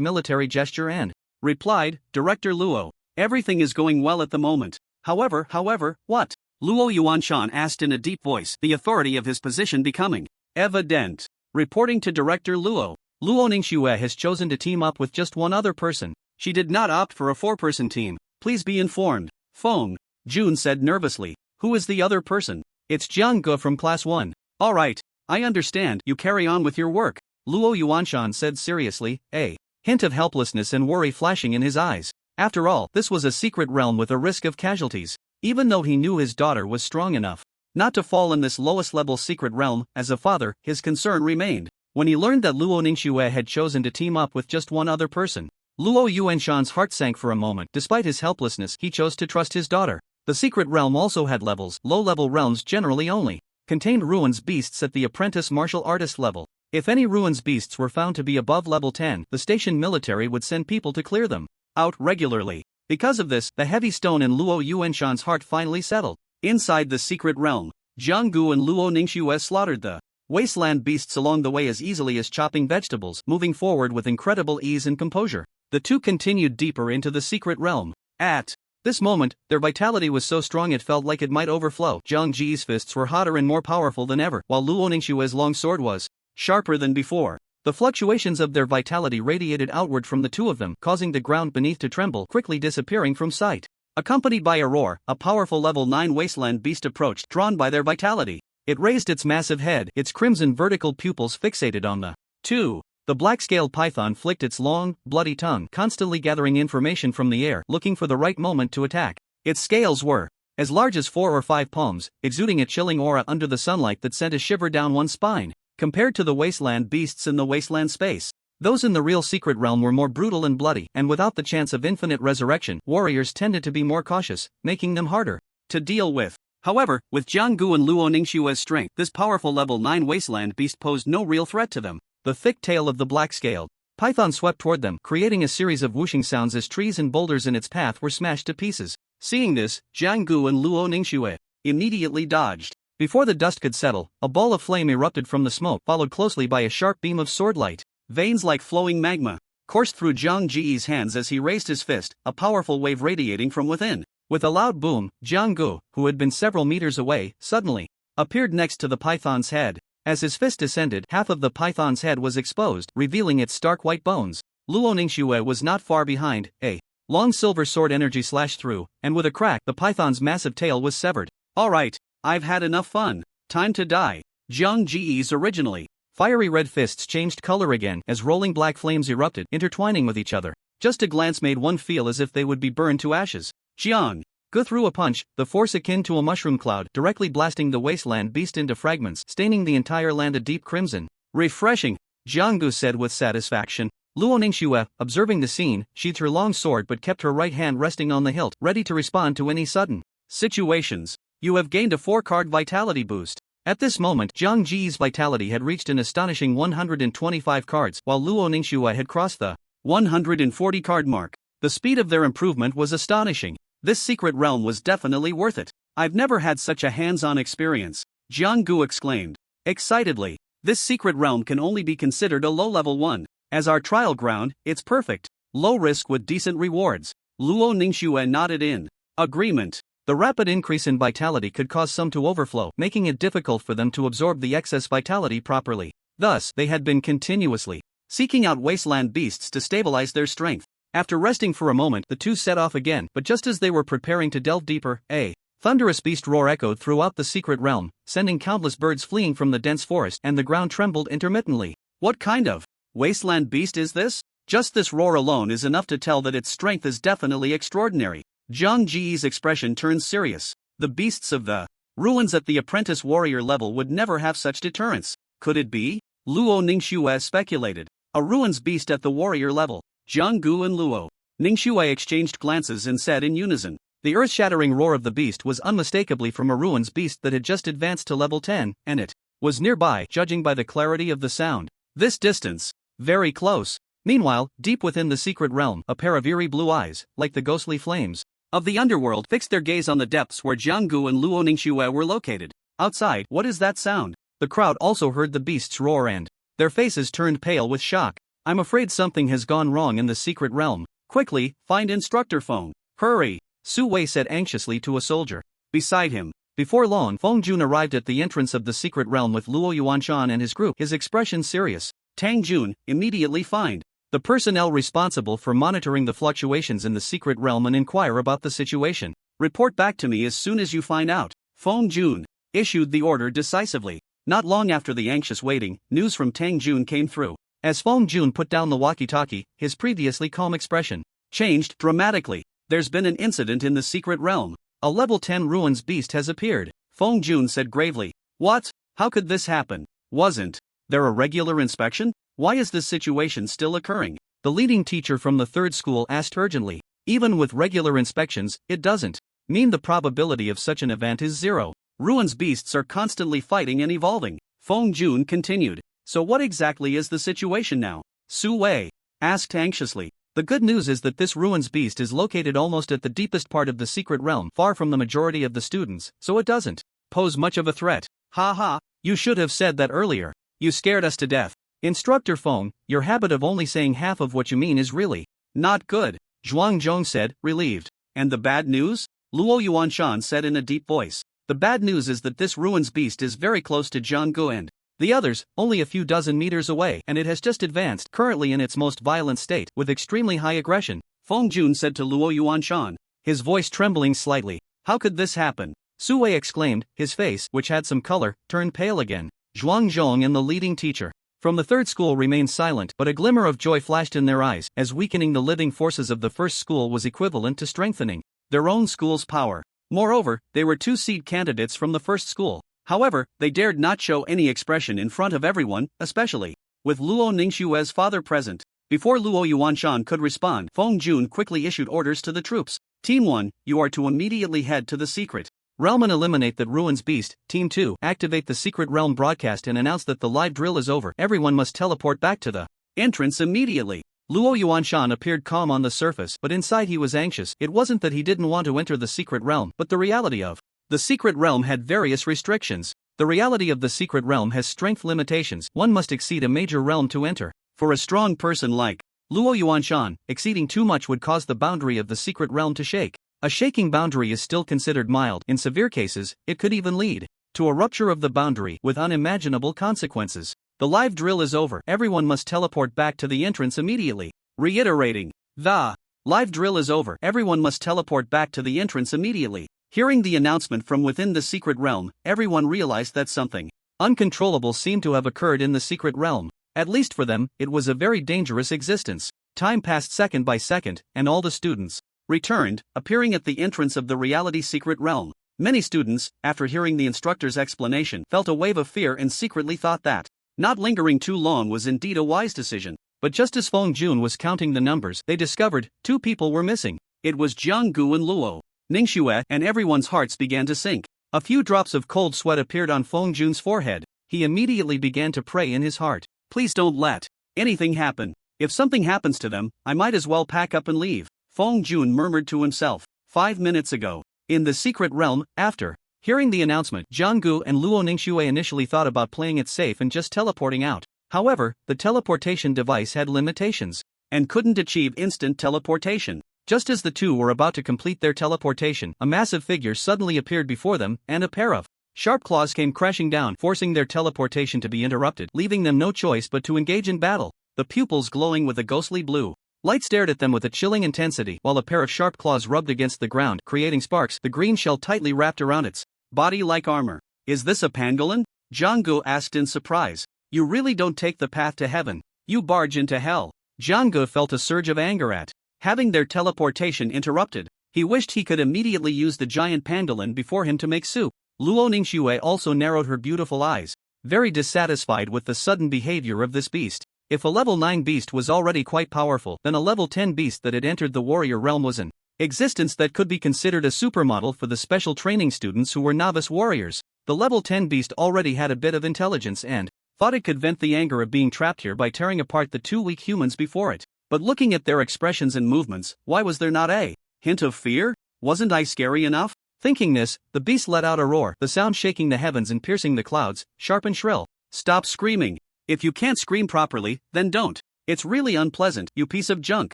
military gesture and replied, Director Luo, everything is going well at the moment. However, what? Luo Yuanshan asked in a deep voice, the authority of his position becoming evident. Reporting to Director Luo, Luo Ningxue has chosen to team up with just one other person. She did not opt for a 4-person team. Please be informed. Feng Jun said nervously. Who is the other person? It's Jiang Gu from Class 1. Alright, I understand, you carry on with your work. Luo Yuanshan said seriously, a hint of helplessness and worry flashing in his eyes. After all, this was a secret realm with a risk of casualties. Even though he knew his daughter was strong enough not to fall in this lowest level secret realm, as a father, his concern remained. when he learned that Luo Ningxue had chosen to team up with just one other person. Luo Yuanshan's heart sank for a moment. Despite his helplessness, he chose to trust his daughter. The secret realm also had levels. Low-level realms generally only contained ruins beasts at the apprentice martial artist level. If any ruins beasts were found to be above level 10, the station military would send people to clear them out regularly. Because of this, the heavy stone in Luo Yuanshan's heart finally settled. Inside the secret realm, Jianggu and Luo Ningxue slaughtered the wasteland beasts along the way as easily as chopping vegetables, moving forward with incredible ease and composure. The two continued deeper into the secret realm. At this moment, their vitality was so strong it felt like it might overflow. Jiang Ji's fists were hotter and more powerful than ever, while Luo Ningxue's long sword was sharper than before. The fluctuations of their vitality radiated outward from the two of them, causing the ground beneath to tremble, quickly disappearing from sight. Accompanied by a roar, a powerful level 9 wasteland beast approached, drawn by their vitality. It raised its massive head, its crimson vertical pupils fixated on the two. The black-scaled python flicked its long, bloody tongue, constantly gathering information from the air, looking for the right moment to attack. Its scales were as large as 4 or 5 palms, exuding a chilling aura under the sunlight that sent a shiver down one's spine. Compared to the wasteland beasts in the wasteland space, those in the real secret realm were more brutal and bloody, and without the chance of infinite resurrection, warriors tended to be more cautious, making them harder to deal with. However, with Jianggu and Luo Ningxue's strength, this powerful level 9 wasteland beast posed no real threat to them. The thick tail of the black-scaled python swept toward them, creating a series of whooshing sounds as trees and boulders in its path were smashed to pieces. Seeing this, Jianggu and Luo Ningxue immediately dodged. Before the dust could settle, a ball of flame erupted from the smoke, followed closely by a sharp beam of sword light. Veins like flowing magma coursed through Jiang Ji's hands as he raised his fist, a powerful wave radiating from within. With a loud boom, Jianggu, who had been several meters away, suddenly appeared next to the python's head. As his fist descended, half of the python's head was exposed, revealing its stark white bones. Luo Ningxue was not far behind. A long silver sword energy slashed through, and with a crack, the python's massive tail was severed. Alright, I've had enough fun. Time to die. Jiang Ji's originally fiery red fists changed color again as rolling black flames erupted, intertwining with each other. Just a glance made one feel as if they would be burned to ashes. Jiang Gu threw a punch, the force akin to a mushroom cloud, directly blasting the wasteland beast into fragments, staining the entire land a deep crimson. Refreshing, Jianggu said with satisfaction. Luo Ningxue, observing the scene, sheathed her long sword but kept her right hand resting on the hilt, ready to respond to any sudden situations. You have gained a 4-card vitality boost. At this moment, Jiang Ji's vitality had reached an astonishing 125 cards, while Luo Ningxue had crossed the 140 card mark. The speed of their improvement was astonishing. This secret realm was definitely worth it. I've never had such a hands-on experience, Jianggu exclaimed excitedly. This secret realm can only be considered a low-level one. As our trial ground, it's perfect. Low risk with decent rewards. Luo Ningxue nodded in agreement. The rapid increase in vitality could cause some to overflow, making it difficult for them to absorb the excess vitality properly. Thus, they had been continuously seeking out wasteland beasts to stabilize their strength. After resting for a moment, the two set off again, but just as they were preparing to delve deeper, a thunderous beast roar echoed throughout the secret realm, sending countless birds fleeing from the dense forest, and the ground trembled intermittently. What kind of wasteland beast is this? Just this roar alone is enough to tell that its strength is definitely extraordinary. Jiang Ji's expression turned serious. The beasts of the ruins at the apprentice warrior level would never have such deterrence. Could it be? Luo Ningxue speculated. A ruins beast at the warrior level. Jianggu and Luo Ningxue exchanged glances and said in unison. The earth-shattering roar of the beast was unmistakably from a ruins beast that had just advanced to level 10, and it was nearby, judging by the clarity of the sound. This distance, very close. Meanwhile, deep within the secret realm, a pair of eerie blue eyes, like the ghostly flames of the underworld, fixed their gaze on the depths where Jianggu and Luo Ningxue were located. Outside, what is that sound? The crowd also heard the beast's roar and their faces turned pale with shock. I'm afraid something has gone wrong in the secret realm. Quickly, find instructor Feng. Hurry, Su Wei said anxiously to a soldier beside him. Before long, Feng Jun arrived at the entrance of the secret realm with Luo Yuanshan and his group, his expression serious. Tang Jun, immediately find the personnel responsible for monitoring the fluctuations in the secret realm and inquire about the situation. Report back to me as soon as you find out. Feng Jun issued the order decisively. Not long after the anxious waiting, news from Tang Jun came through. As Feng Jun put down the walkie-talkie, his previously calm expression changed dramatically. There's been an incident in the secret realm. A level 10 ruins beast has appeared. Feng Jun said gravely. What? How could this happen? Wasn't There a regular inspection? Why is this situation still occurring? The leading teacher from the third school asked urgently. Even with regular inspections, it doesn't mean the probability of such an event is zero. Ruin's beasts are constantly fighting and evolving. Feng Jun continued. So what exactly is the situation now? Su Wei asked anxiously. The good news is that this Ruin's beast is located almost at the deepest part of the secret realm, far from the majority of the students, so it doesn't pose much of a threat. Ha ha, you should have said that earlier. You scared us to death. Instructor Feng, your habit of only saying half of what you mean is really not good, Zhuang Zhong said, relieved. And the bad news? Luo Yuanshan said in a deep voice. The bad news is that this Ruin's beast is very close to Jianggu and the others, only a few dozen meters away, and it has just advanced, currently in its most violent state, with extremely high aggression. Feng Jun said to Luo Yuanshan, his voice trembling slightly. How could this happen? Su Wei exclaimed, his face, which had some color, turned pale again. Zhuang Zhong and the leading teacher from the third school remained silent, but a glimmer of joy flashed in their eyes, as weakening the living forces of the first school was equivalent to strengthening their own school's power. Moreover, they were two seed candidates from the first school. However, they dared not show any expression in front of everyone, especially with Luo Ningxue's father present. Before Luo Yuanshan could respond, Feng Jun quickly issued orders to the troops. Team 1, you are to immediately head to the secret realm and eliminate that Ruin's beast. Team 2, activate the secret realm broadcast and announce that the live drill is over. Everyone must teleport back to the entrance immediately. Luo Yuanshan appeared calm on the surface, but inside he was anxious. It wasn't that he didn't want to enter the secret realm, but the reality of the secret realm had various restrictions. The reality of the secret realm has strength limitations. One must exceed a major realm to enter. For a strong person like Luo Yuanshan, exceeding too much would cause the boundary of the secret realm to shake. A shaking boundary is still considered mild. In severe cases, it could even lead to a rupture of the boundary with unimaginable consequences. The live drill is over. Everyone must teleport back to the entrance immediately. Reiterating, the live drill is over. Everyone must teleport back to the entrance immediately. Hearing the announcement from within the secret realm, everyone realized that something uncontrollable seemed to have occurred in the secret realm. At least for them, it was a very dangerous existence. Time passed second by second, and all the students returned, appearing at the entrance of the reality secret realm. Many students, after hearing the instructor's explanation, felt a wave of fear and secretly thought that not lingering too long was indeed a wise decision. But just as Feng Jun was counting the numbers, they discovered 2 people were missing. It was Jianggu and Luo Ningxue, and everyone's hearts began to sink. A few drops of cold sweat appeared on Feng Jun's forehead. He immediately began to pray in his heart. Please don't let anything happen. If something happens to them, I might as well pack up and leave. Feng Jun murmured to himself. 5 minutes ago, in the secret realm, after hearing the announcement, Jianggu and Luo Ningxue initially thought about playing it safe and just teleporting out. However, the teleportation device had limitations and couldn't achieve instant teleportation. Just as the two were about to complete their teleportation, a massive figure suddenly appeared before them, and a pair of sharp claws came crashing down, forcing their teleportation to be interrupted, leaving them no choice but to engage in battle. The pupils glowing with a ghostly blue light stared at them with a chilling intensity, while a pair of sharp claws rubbed against the ground, creating sparks, the green shell tightly wrapped around its body like armor. Is this a pangolin? Jianggu asked in surprise. You really don't take the path to heaven. You barge into hell. Jianggu felt a surge of anger at having their teleportation interrupted. He wished he could immediately use the giant pangolin before him to make soup. Luo Ningxue also narrowed her beautiful eyes, very dissatisfied with the sudden behavior of this beast. If a level 9 beast was already quite powerful, then a level 10 beast that had entered the warrior realm was an existence that could be considered a supermodel for the special training students who were novice warriors. The level 10 beast already had a bit of intelligence and thought it could vent the anger of being trapped here by tearing apart the 2 weak humans before it. But looking at their expressions and movements, why was there not a hint of fear? Wasn't I scary enough? Thinking this, the beast let out a roar, the sound shaking the heavens and piercing the clouds, sharp and shrill. Stop screaming. If you can't scream properly, then don't. It's really unpleasant, you piece of junk.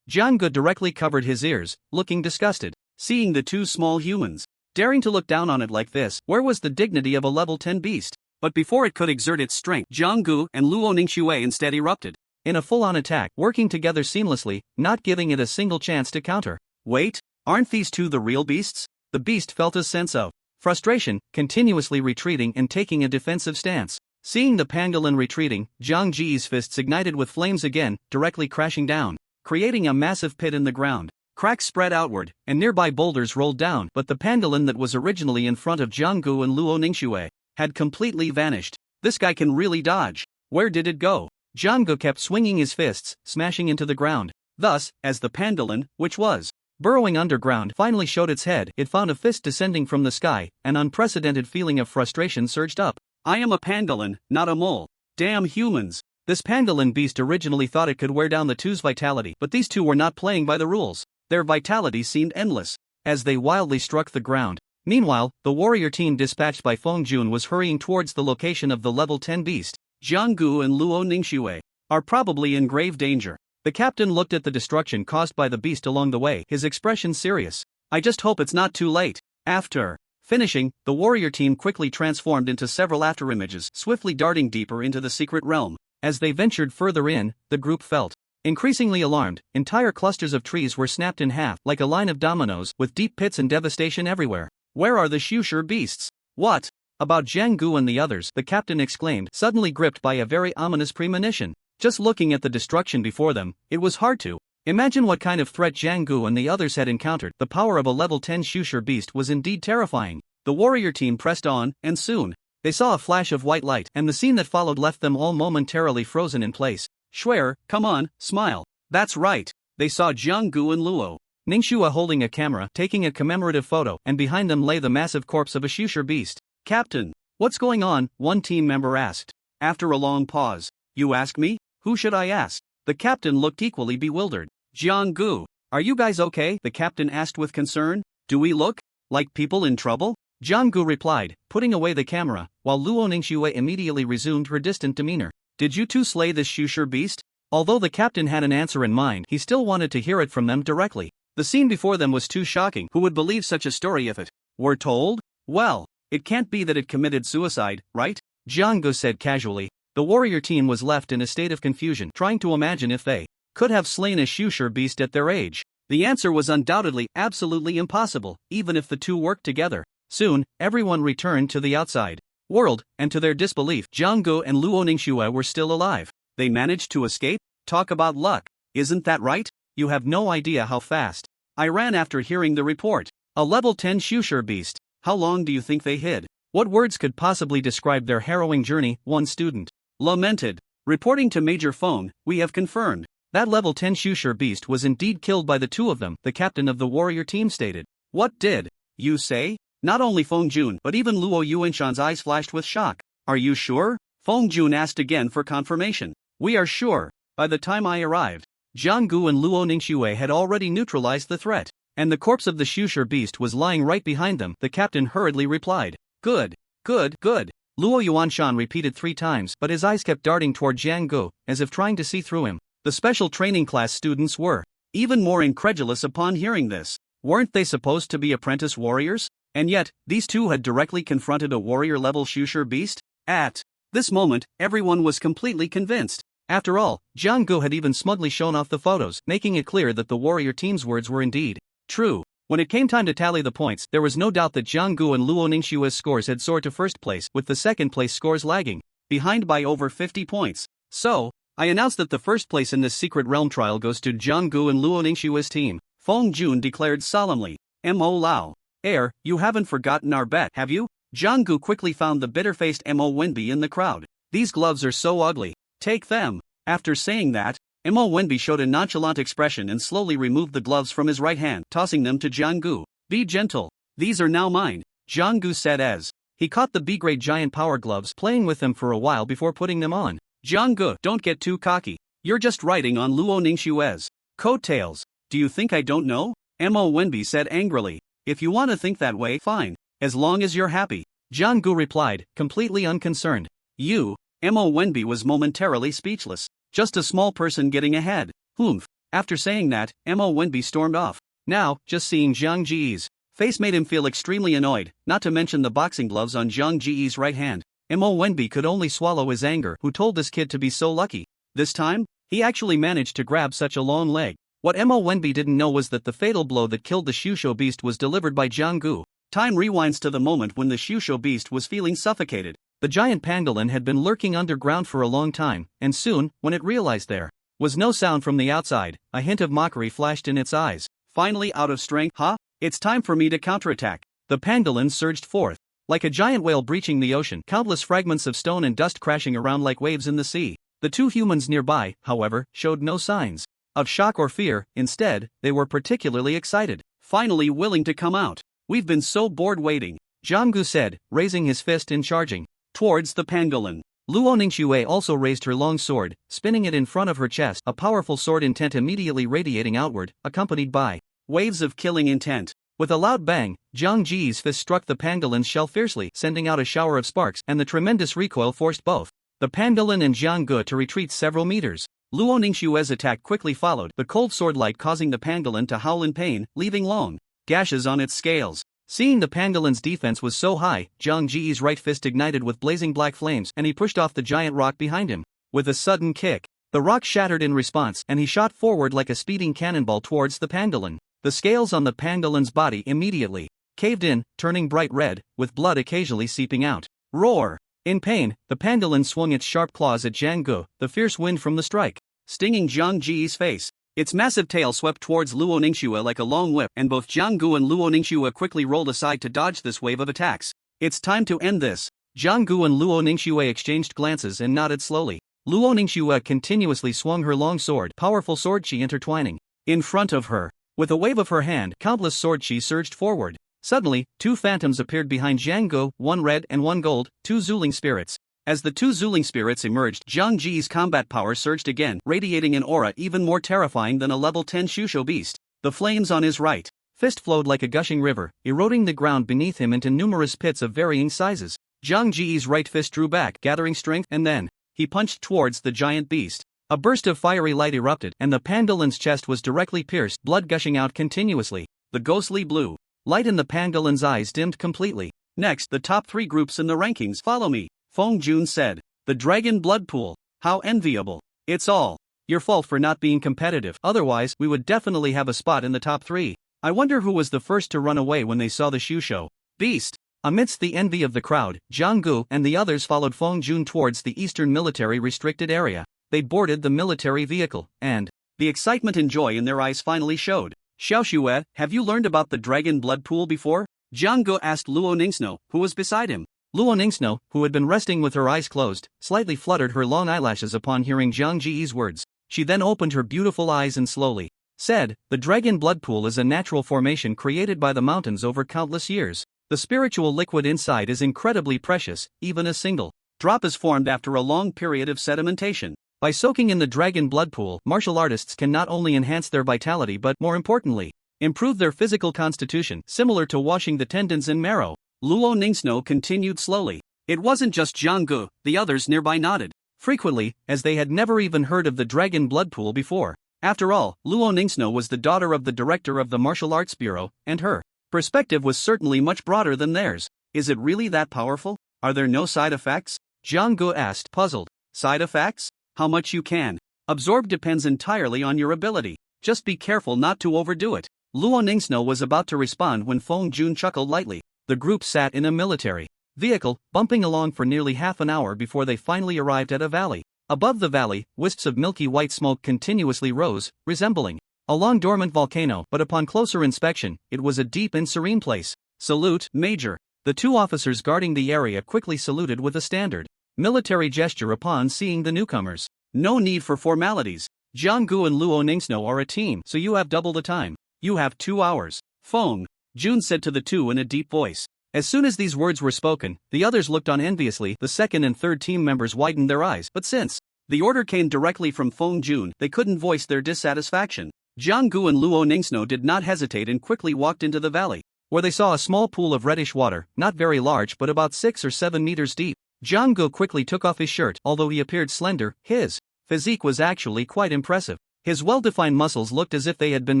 Jianggu directly covered his ears, looking disgusted, seeing the 2 small humans daring to look down on it like this. Where was the dignity of a level 10 beast? But before it could exert its strength, Jianggu and Luo Ningxue instead erupted in a full-on attack, working together seamlessly, not giving it a single chance to counter. Wait, aren't these 2 the real beasts? The beast felt a sense of frustration, continuously retreating and taking a defensive stance. Seeing the pangolin retreating, Jiang Ji's fists ignited with flames again, directly crashing down, creating a massive pit in the ground. Cracks spread outward, and nearby boulders rolled down, but the pangolin that was originally in front of Jianggu and Luo Ningxue had completely vanished. This guy can really dodge. Where did it go? Jang-gu kept swinging his fists, smashing into the ground. Thus, as the pangolin, which was burrowing underground, finally showed its head, it found a fist descending from the sky. An unprecedented feeling of frustration surged up. I am a pangolin, not a mole. Damn humans. This pangolin beast originally thought it could wear down the two's vitality, but these two were not playing by the rules. Their vitality seemed endless as they wildly struck the ground. Meanwhile, the warrior team dispatched by Feng Jun was hurrying towards the location of the level 10 beast. Jiang-gu and Luo Ningxue are probably in grave danger. The captain looked at the destruction caused by the beast along the way, his expression serious. I just hope it's not too late. After finishing, the warrior team quickly transformed into several afterimages, swiftly darting deeper into the secret realm. As they ventured further in, the group felt increasingly alarmed. Entire clusters of trees were snapped in half like a line of dominoes, with deep pits and devastation everywhere. Where are the Shusher beasts? What about Jiang-gu and the others? The captain exclaimed, suddenly gripped by a very ominous premonition. Just looking at the destruction before them, it was hard to imagine what kind of threat Jiang-gu and the others had encountered. The power of a level 10 Shusher beast was indeed terrifying. The warrior team pressed on, and soon they saw a flash of white light, and the scene that followed left them all momentarily frozen in place. Schwer, come on, smile. That's right. They saw Jiang-gu and Luo Ningxue holding a camera, taking a commemorative photo, and behind them lay the massive corpse of a Shusher beast. Captain, what's going on? One team member asked. After a long pause. You ask me? Who should I ask? The captain looked equally bewildered. Jiang-gu, are you guys okay? The captain asked with concern. Do we look like people in trouble? Jiang-gu replied, putting away the camera, while Luo Ningxue immediately resumed her distant demeanor. Did you two slay this Shusher beast? Although the captain had an answer in mind, he still wanted to hear it from them directly. The scene before them was too shocking. Who would believe such a story if it were told? Well, it can't be that it committed suicide, right? Jiang-gu said casually. The warrior team was left in a state of confusion, trying to imagine if they could have slain a Shusher beast at their age. The answer was undoubtedly absolutely impossible, even if the two worked together. Soon, everyone returned to the outside world, and to their disbelief, Jiang-gu and Luo Ningxue were still alive. They managed to escape? Talk about luck. Isn't that right? You have no idea how fast I ran after hearing the report. A level 10 Shusher beast. How long do you think they hid? What words could possibly describe their harrowing journey? One student lamented. Reporting to Major Feng, we have confirmed that level 10 Shusher beast was indeed killed by the two of them, the captain of the warrior team stated. What did you say? Not only Feng Jun but even Luo Yuanshan's eyes flashed with shock. Are you sure? Feng Jun asked again for confirmation. We are sure. By the time I arrived, Jiang-gu and Luo Ningxue had already neutralized the threat, and the corpse of the Shusher beast was lying right behind them, the captain hurriedly replied. Good, good, good. Luo Yuanshan repeated 3 times, but his eyes kept darting toward Jiang-gu, as if trying to see through him. The special training class students were even more incredulous upon hearing this. Weren't they supposed to be apprentice warriors? And yet, these two had directly confronted a warrior-level Shusher beast? At this moment, everyone was completely convinced. After all, Jiang-gu had even smugly shown off the photos, making it clear that the warrior team's words were indeed true. When it came time to tally the points, there was no doubt that Jiang-gu and Luo Ningxue's scores had soared to first place, with the second place scores lagging behind by over 50 points. So, I announced that the first place in this secret realm trial goes to Jiang-gu and Luo Ningxue's team. Feng Jun declared solemnly. Mo Lao. You haven't forgotten our bet, have you? Jiang-gu quickly found the bitter-faced Mo Wenbi in the crowd. These gloves are so ugly. Take them. After saying that, Mo Wenbi showed a nonchalant expression and slowly removed the gloves from his right hand, tossing them to Jiang-gu. Be gentle. These are now mine, Jiang-gu said as he caught the B-grade giant power gloves, playing with them for a while before putting them on. Jiang-gu, don't get too cocky. You're just riding on Luo Ningxue's coattails. Do you think I don't know? Mo Wenbi said angrily. If you want to think that way, fine. As long as you're happy. Jiang-gu replied, completely unconcerned. You? Mo Wenbi was momentarily speechless. Just a small person getting ahead. Humph. After saying that, Mo Wenbi stormed off. Now, just seeing Zhang Ji's face made him feel extremely annoyed, not to mention the boxing gloves on Zhang Ji's right hand. Mo Wenbi could only swallow his anger. Who told this kid to be so lucky? This time, he actually managed to grab such a long leg. What Mo Wenbi didn't know was that the fatal blow that killed the Shusho beast was delivered by Jiang-gu. Time rewinds to the moment when the Shusho beast was feeling suffocated. The giant pangolin had been lurking underground for a long time, and soon, when it realized there was no sound from the outside, a hint of mockery flashed in its eyes. Finally out of strength, huh? It's time for me to counterattack. The pangolin surged forth. Like a giant whale breaching the ocean, countless fragments of stone and dust crashing around like waves in the sea. The two humans nearby, however, showed no signs of shock or fear. Instead, they were particularly excited, finally willing to come out. "We've been so bored waiting," Jianggu said, raising his fist and charging towards the pangolin. Luo Ningxue also raised her long sword, spinning it in front of her chest, a powerful sword intent immediately radiating outward, accompanied by waves of killing intent. With a loud bang, Jiang Ji's fist struck the pangolin's shell fiercely, sending out a shower of sparks, and the tremendous recoil forced both the pangolin and Jiang Gu to retreat several meters. Luo Ningxue's attack quickly followed, the cold sword light causing the pangolin to howl in pain, leaving long gashes on its scales. Seeing the pangolin's defense was so high, Jiang Ji's right fist ignited with blazing black flames, and he pushed off the giant rock behind him. With a sudden kick, the rock shattered in response, and he shot forward like a speeding cannonball towards the pangolin. The scales on the pangolin's body immediately caved in, turning bright red, with blood occasionally seeping out. Roar! In pain, the pangolin swung its sharp claws at Jiang Gu, the fierce wind from the strike stinging Jiang Ji's face. Its massive tail swept towards Luo Ningxue like a long whip, and both Jiang Gu and Luo Ningxue quickly rolled aside to dodge this wave of attacks. "It's time to end this." Jiang Gu and Luo Ningxue exchanged glances and nodded slowly. Luo Ningxue continuously swung her long sword, powerful sword chi intertwining in front of her. With a wave of her hand, countless sword chi surged forward. Suddenly, two phantoms appeared behind Jiang Gu, one red and one gold, two Zuling spirits. As the two Zuling spirits emerged, Jiang Ji's combat power surged again, radiating an aura even more terrifying than a level 10 Shusho beast. The flames on his right fist flowed like a gushing river, eroding the ground beneath him into numerous pits of varying sizes. Jiang Ji's right fist drew back, gathering strength, and then he punched towards the giant beast. A burst of fiery light erupted, and the pangolin's chest was directly pierced, blood gushing out continuously. The ghostly blue light in the pangolin's eyes dimmed completely. "Next, the top 3 groups in the rankings. Follow me," Feng Jun said. "The Dragon Blood Pool. How enviable. It's all your fault for not being competitive. Otherwise, we would definitely have a spot in the top 3. I wonder who was the first to run away when they saw the Shusho beast." Amidst the envy of the crowd, Jiang Gu and the others followed Feng Jun towards the eastern military restricted area. They boarded the military vehicle, and the excitement and joy in their eyes finally showed. "Xiaoxue, have you learned about the Dragon Blood Pool before?" Jiang Gu asked Luo Ningxue, who was beside him. Luo Ningxue, who had been resting with her eyes closed, slightly fluttered her long eyelashes upon hearing Jiang Ji's words. She then opened her beautiful eyes and slowly said, "The Dragon Blood Pool is a natural formation created by the mountains over countless years. The spiritual liquid inside is incredibly precious, even a single drop is formed after a long period of sedimentation. By soaking in the Dragon Blood Pool, martial artists can not only enhance their vitality but, more importantly, improve their physical constitution, similar to washing the tendons and marrow." Luo Ningxue continued slowly. It wasn't just Jiang Gu, the others nearby nodded frequently, as they had never even heard of the Dragon Blood Pool before. After all, Luo Ningxue was the daughter of the director of the Martial Arts Bureau, and her perspective was certainly much broader than theirs. "Is it really that powerful? Are there no side effects?" Jiang Gu asked, puzzled. "Side effects? How much you can absorb depends entirely on your ability. Just be careful not to overdo it." Luo Ningxue was about to respond when Feng Jun chuckled lightly. The group sat in a military vehicle, bumping along for nearly half an hour before they finally arrived at a valley. Above the valley, wisps of milky white smoke continuously rose, resembling a long dormant volcano, but upon closer inspection, it was a deep and serene place. "Salute, Major." The two officers guarding the area quickly saluted with a standard military gesture upon seeing the newcomers. "No need for formalities. Jiang Gu and Luo Ningxue are a team, so you have double the time. You have 2 hours. Feng Jun said to the two in a deep voice. As soon as these words were spoken, the others looked on enviously. The second and third team members widened their eyes, but since the order came directly from Feng Jun, they couldn't voice their dissatisfaction. Jiang Gu and Luo Ningxue did not hesitate and quickly walked into the valley, where they saw a small pool of reddish water, not very large but about 6 or 7 meters deep. Jiang Gu quickly took off his shirt. Although he appeared slender, his physique was actually quite impressive. His well-defined muscles looked as if they had been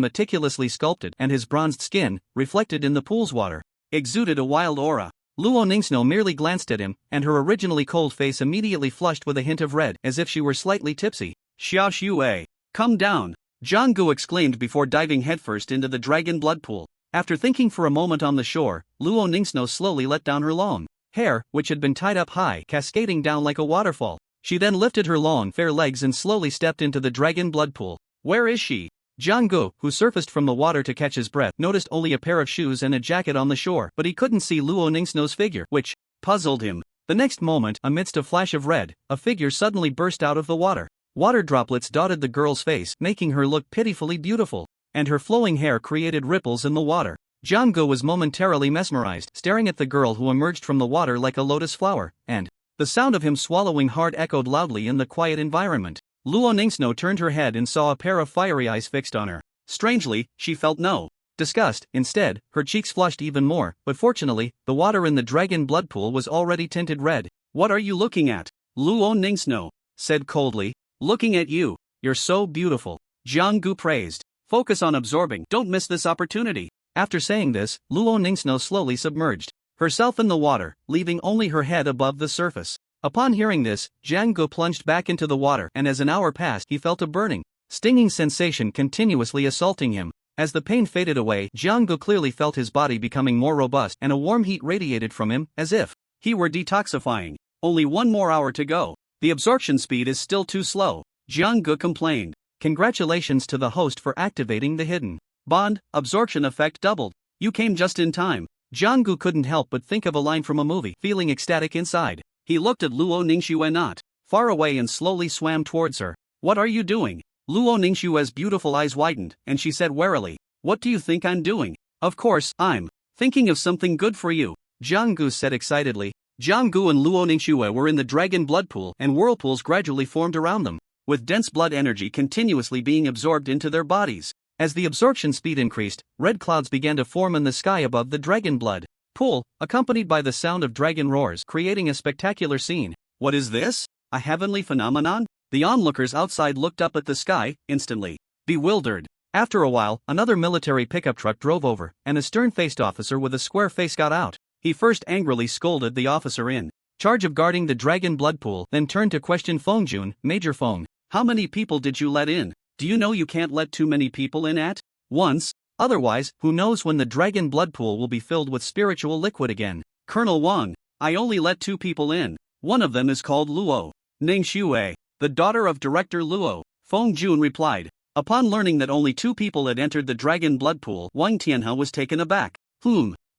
meticulously sculpted, and his bronzed skin, reflected in the pool's water, exuded a wild aura. Luo Ningxue merely glanced at him, and her originally cold face immediately flushed with a hint of red, as if she were slightly tipsy. "Xiaoxue, come down!" Jiang Gu exclaimed before diving headfirst into the dragon blood pool. After thinking for a moment on the shore, Luo Ningxue slowly let down her long hair, which had been tied up high, cascading down like a waterfall. She then lifted her long, fair legs and slowly stepped into the dragon blood pool. "Where is she?" Jiang who surfaced from the water to catch his breath, noticed only a pair of shoes and a jacket on the shore, but he couldn't see Luo Ning's figure, which puzzled him. The next moment, amidst a flash of red, a figure suddenly burst out of the water. Water droplets dotted the girl's face, making her look pitifully beautiful, and her flowing hair created ripples in the water. Jiang was momentarily mesmerized, staring at the girl who emerged from the water like a lotus flower, and the sound of him swallowing hard echoed loudly in the quiet environment. Luo Ning's turned her head and saw a pair of fiery eyes fixed on her. Strangely, she felt no disgust. Instead, her cheeks flushed even more, but fortunately, the water in the dragon blood pool was already tinted red. "What are you looking at?" Luo Ning's said coldly. "Looking at you. You're so beautiful," Jiang praised. "Focus on absorbing, don't miss this opportunity." After saying this, Luo Ning's slowly submerged herself in the water, leaving only her head above the surface. Upon hearing this, Jiang plunged back into the water, and as an hour passed, he felt a burning, stinging sensation continuously assaulting him. As the pain faded away, Jiang clearly felt his body becoming more robust, and a warm heat radiated from him, as if he were detoxifying. "Only one more hour to go. The absorption speed is still too slow," Jiang complained. Congratulations to the host for activating the hidden bond absorption effect doubled. You came just in time. Jiang couldn't help but think of a line from a movie, feeling ecstatic inside. He looked at Luo Ningxue not far away and slowly swam towards her. "What are you doing?" Luo Ningxue's beautiful eyes widened, and she said warily, "What do you think I'm doing?" "Of course, I'm thinking of something good for you," Jiang said excitedly. Jiang and Luo Ningxue were in the dragon blood pool, and whirlpools gradually formed around them, with dense blood energy continuously being absorbed into their bodies. As the absorption speed increased, red clouds began to form in the sky above the dragon blood pool, accompanied by the sound of dragon roars, creating a spectacular scene. "What is this? A heavenly phenomenon?" The onlookers outside looked up at the sky, instantly bewildered. After a while, another military pickup truck drove over, and a stern-faced officer with a square face got out. He first angrily scolded the officer in charge of guarding the dragon blood pool, then turned to question Fengjun, Major Feng. "How many people did you let in? Do you know you can't let too many people in at once? Otherwise, who knows when the dragon blood pool will be filled with spiritual liquid again?" "Colonel Wang, I only let 2 people in. One of them is called Luo Ningxue, the daughter of Director Luo," Fengjun replied. Upon learning that only 2 people had entered the dragon blood pool, Wang Tianhe was taken aback.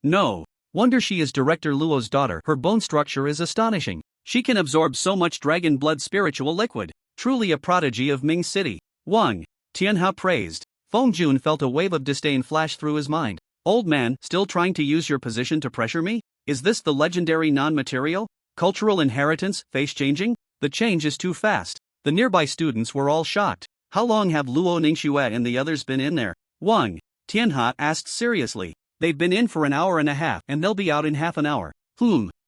No wonder she is Director Luo's daughter. Her bone structure is astonishing. She can absorb so much dragon blood spiritual liquid. Truly a prodigy of Ming City, Wang Tianhe praised. Fengjun felt a wave of disdain flash through his mind. "Old man, still trying to use your position to pressure me? Is this the legendary non-material cultural inheritance face-changing? The change is too fast." The nearby students were all shocked. "How long have Luo Ningxue and the others been in there?" Wang Tianhe asked seriously. "They've been in for an hour and a half, and they'll be out in half an hour."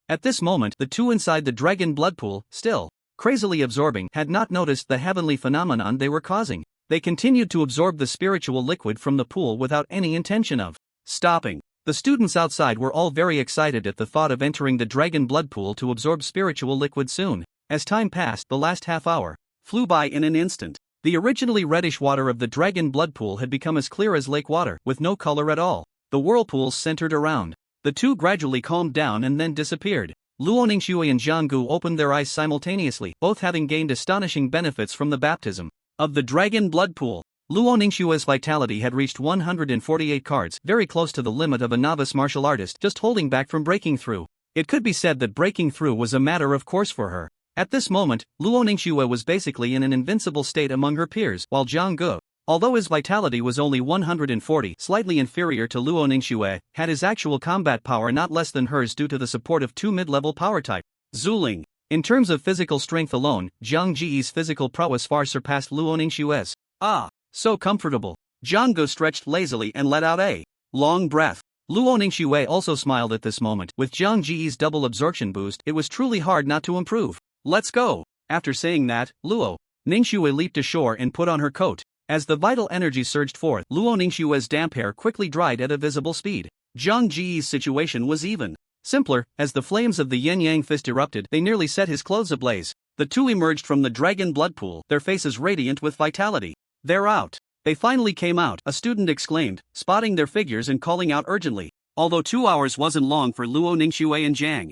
At this moment, the 2 inside the dragon blood pool, still crazily absorbing, had not noticed the heavenly phenomenon they were causing. They continued to absorb the spiritual liquid from the pool without any intention of stopping. The students outside were all very excited at the thought of entering the dragon blood pool to absorb spiritual liquid soon. As time passed, the last half hour flew by in an instant. The originally reddish water of the dragon blood pool had become as clear as lake water, with no color at all. The whirlpools centered around the 2 gradually calmed down and then disappeared. Luo Ningxue and Jiang opened their eyes simultaneously, both having gained astonishing benefits from the baptism of the dragon blood pool. Luo Ningxue's vitality had reached 148 cards, very close to the limit of a novice martial artist, just holding back from breaking through. It could be said that breaking through was a matter of course for her. At this moment, Luo Ningxue was basically in an invincible state among her peers, while Jiang, although his vitality was only 140, slightly inferior to Luo Ningxue, had his actual combat power not less than hers due to the support of 2 mid-level power type. Zuling. In terms of physical strength alone, Jiang Ji's physical prowess far surpassed Luo Ningxue's. "Ah, so comfortable." Jiang stretched lazily and let out a long breath. Luo Ningxue also smiled at this moment. With Jiang Ji's double absorption boost, it was truly hard not to improve. "Let's go." After saying that, Luo Ningxue leaped ashore and put on her coat. As the vital energy surged forth, Luo Ningxue's damp hair quickly dried at a visible speed. Jiang Ji's situation was even simpler. As the flames of the yin-yang fist erupted, they nearly set his clothes ablaze. The 2 emerged from the dragon blood pool, their faces radiant with vitality. "They're out. They finally came out," a student exclaimed, spotting their figures and calling out urgently. Although 2 hours wasn't long for Luo Ningxue and Jiang,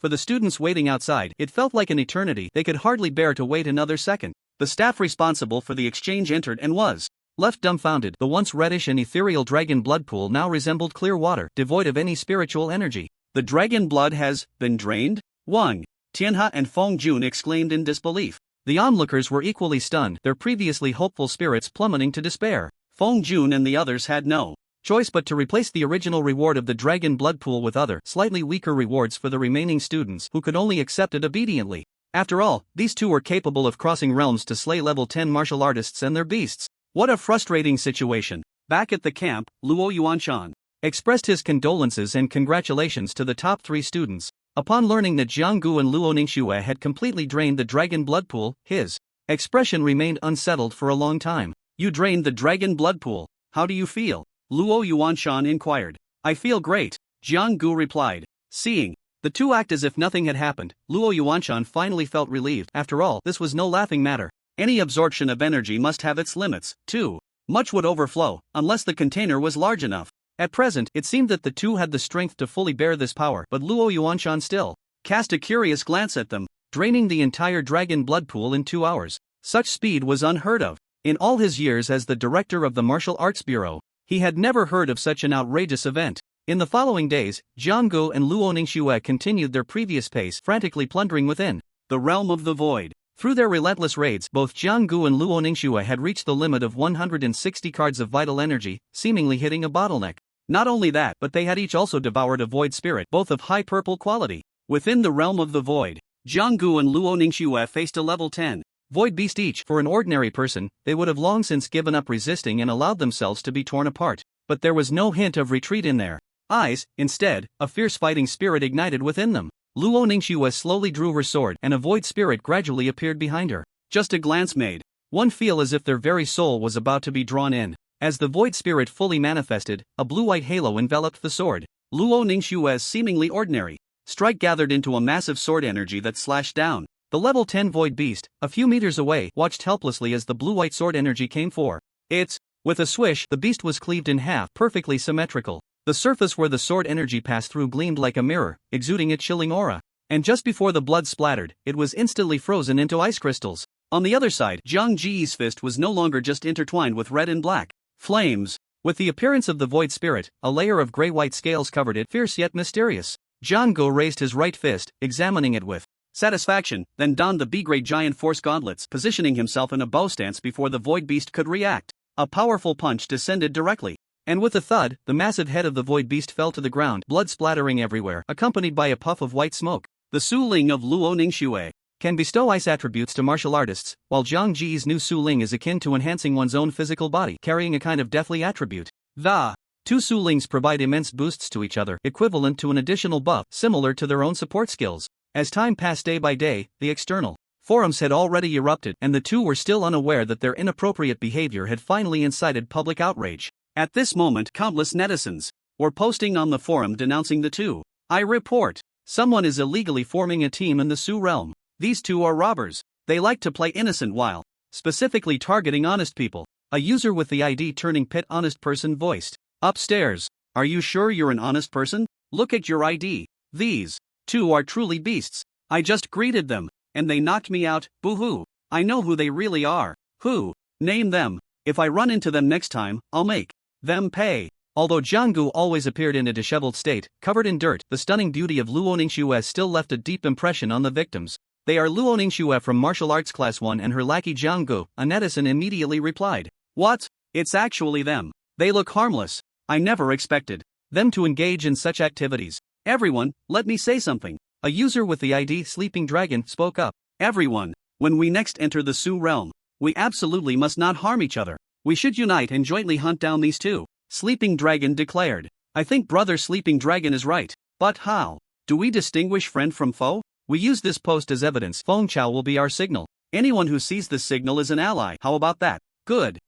for the students waiting outside, it felt like an eternity. They could hardly bear to wait another second. The staff responsible for the exchange entered and was Left dumbfounded, the once reddish and ethereal dragon blood pool now resembled clear water, devoid of any spiritual energy. The dragon blood has been drained? Wang, Tianhe and Feng Jun exclaimed in disbelief. The onlookers were equally stunned, their previously hopeful spirits plummeting to despair. Feng Jun and the others had no choice but to replace the original reward of the dragon blood pool with other, slightly weaker rewards for the remaining students who could only accept it obediently. After all, these two were capable of crossing realms to slay level 10 martial artists and their beasts. What a frustrating situation. Back at the camp, Luo Yuanshan expressed his condolences and congratulations to the top 3 students. Upon learning that Jianggu and Luo Ningxue had completely drained the dragon blood pool, his expression remained unsettled for a long time. You drained the dragon blood pool. How do you feel? Luo Yuanshan inquired. I feel great, Jianggu replied. Seeing the two act as if nothing had happened, Luo Yuanshan finally felt relieved. After all, this was no laughing matter. Any absorption of energy must have its limits, too. Much would overflow, unless the container was large enough. At present, it seemed that the two had the strength to fully bear this power, but Luo Yuanshan still cast a curious glance at them, draining the entire dragon blood pool in 2 hours. Such speed was unheard of. In all his years as the director of the Martial Arts Bureau, he had never heard of such an outrageous event. In the following days, Jianggu and Luo Ningxue continued their previous pace, frantically plundering within the realm of the void. Through their relentless raids, both Jianggu and Luo Ningxue had reached the limit of 160 cards of vital energy, seemingly hitting a bottleneck. Not only that, but they had each also devoured a void spirit, both of high purple quality. Within the realm of the void, Jianggu and Luo Ningxue faced a level 10 void beast each. For an ordinary person, they would have long since given up resisting and allowed themselves to be torn apart. But there was no hint of retreat in their eyes. Instead, a fierce fighting spirit ignited within them. Luo Ningxue slowly drew her sword, and a void spirit gradually appeared behind her. Just a glance made one feel as if their very soul was about to be drawn in. As the void spirit fully manifested, a blue-white halo enveloped the sword. Luo Ningxue's seemingly ordinary strike gathered into a massive sword energy that slashed down. The level 10 void beast, a few meters away, watched helplessly as the blue-white sword energy came for it. With a swish, the beast was cleaved in half, perfectly symmetrical. The surface where the sword energy passed through gleamed like a mirror, exuding a chilling aura. And just before the blood splattered, it was instantly frozen into ice crystals. On the other side, Zhang Ji's fist was no longer just intertwined with red and black flames. With the appearance of the void spirit, a layer of gray-white scales covered it, fierce yet mysterious. Jianggu raised his right fist, examining it with satisfaction, then donned the B-grade giant force gauntlets, positioning himself in a bow stance before the void beast could react. A powerful punch descended directly. And with a thud, the massive head of the void beast fell to the ground, blood splattering everywhere, accompanied by a puff of white smoke. The Su Ling of Luo Ningxue can bestow ice attributes to martial artists, while Zhang Ji's new Su Ling is akin to enhancing one's own physical body, carrying a kind of deathly attribute. The two Su Lings provide immense boosts to each other, equivalent to an additional buff, similar to their own support skills. As time passed day by day, the external forums had already erupted, and the two were still unaware that their inappropriate behavior had finally incited public outrage. At this moment, countless netizens were posting on the forum denouncing the two. I report, someone is illegally forming a team in the Su realm. These two are robbers. They like to play innocent while specifically targeting honest people. A user with the ID turning pit honest person voiced. Upstairs. Are you sure you're an honest person? Look at your ID. These two are truly beasts. I just greeted them, and they knocked me out. Boo-hoo. I know who they really are. Who? Name them. If I run into them next time, I'll make them pay. Although Jianggu always appeared in a disheveled state, covered in dirt, the stunning beauty of Luo Ningxue still left a deep impression on the victims. They are Luo Ningxue from Martial Arts Class 1 and her lackey Jianggu, a netizen immediately replied. What? It's actually them. They look harmless. I never expected them to engage in such activities. Everyone, let me say something. A user with the ID Sleeping Dragon spoke up. Everyone, when we next enter the Su realm, we absolutely must not harm each other. We should unite and jointly hunt down these two. Sleeping Dragon declared. I think Brother Sleeping Dragon is right. But how do we distinguish friend from foe? We use this post as evidence. Feng Chao will be our signal. Anyone who sees this signal is an ally. How about that? Good.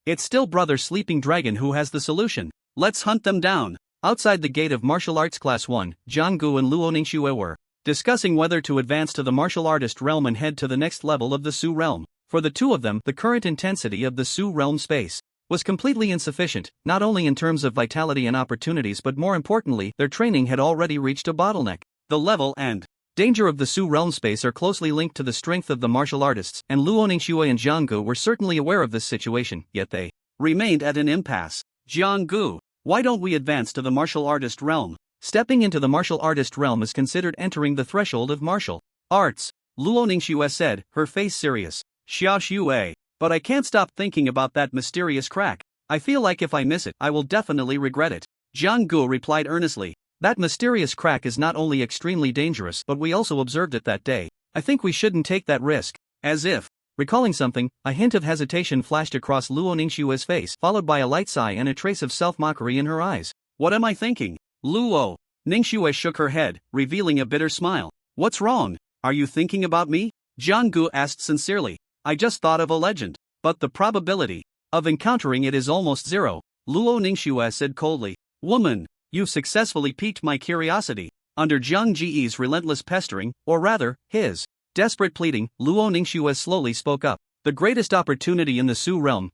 It's still Brother Sleeping Dragon who has the solution. Let's hunt them down. Outside the gate of Martial Arts Class 1, Jianggu and Luo Ningxue were discussing whether to advance to the martial artist realm and head to the next level of the Su realm. For the two of them, the current intensity of the Su realm space was completely insufficient, not only in terms of vitality and opportunities but more importantly, their training had already reached a bottleneck. The level and danger of the Su realm space are closely linked to the strength of the martial artists, and Luo Ningxue and Jianggu were certainly aware of this situation, yet they remained at an impasse. Jianggu, why don't we advance to the martial artist realm? Stepping into the martial artist realm is considered entering the threshold of martial arts, Luo Ningxue said, her face serious. Xiao Xue, but I can't stop thinking about that mysterious crack. I feel like if I miss it, I will definitely regret it. Jianggu replied earnestly. That mysterious crack is not only extremely dangerous, but we also observed it that day. I think we shouldn't take that risk. As if recalling something, a hint of hesitation flashed across Luo Ningxue's face, followed by a light sigh and a trace of self-mockery in her eyes. What am I thinking? Luo. Ningxue shook her head, revealing a bitter smile. What's wrong? Are you thinking about me? Jianggu asked sincerely. I just thought of a legend. But the probability of encountering it is almost zero, Luo Ningxue said coldly. Woman, you've successfully piqued my curiosity. Under Jiang Ji's relentless pestering, or rather, his desperate pleading, Luo Ningxue slowly spoke up. The greatest opportunity in the Su realm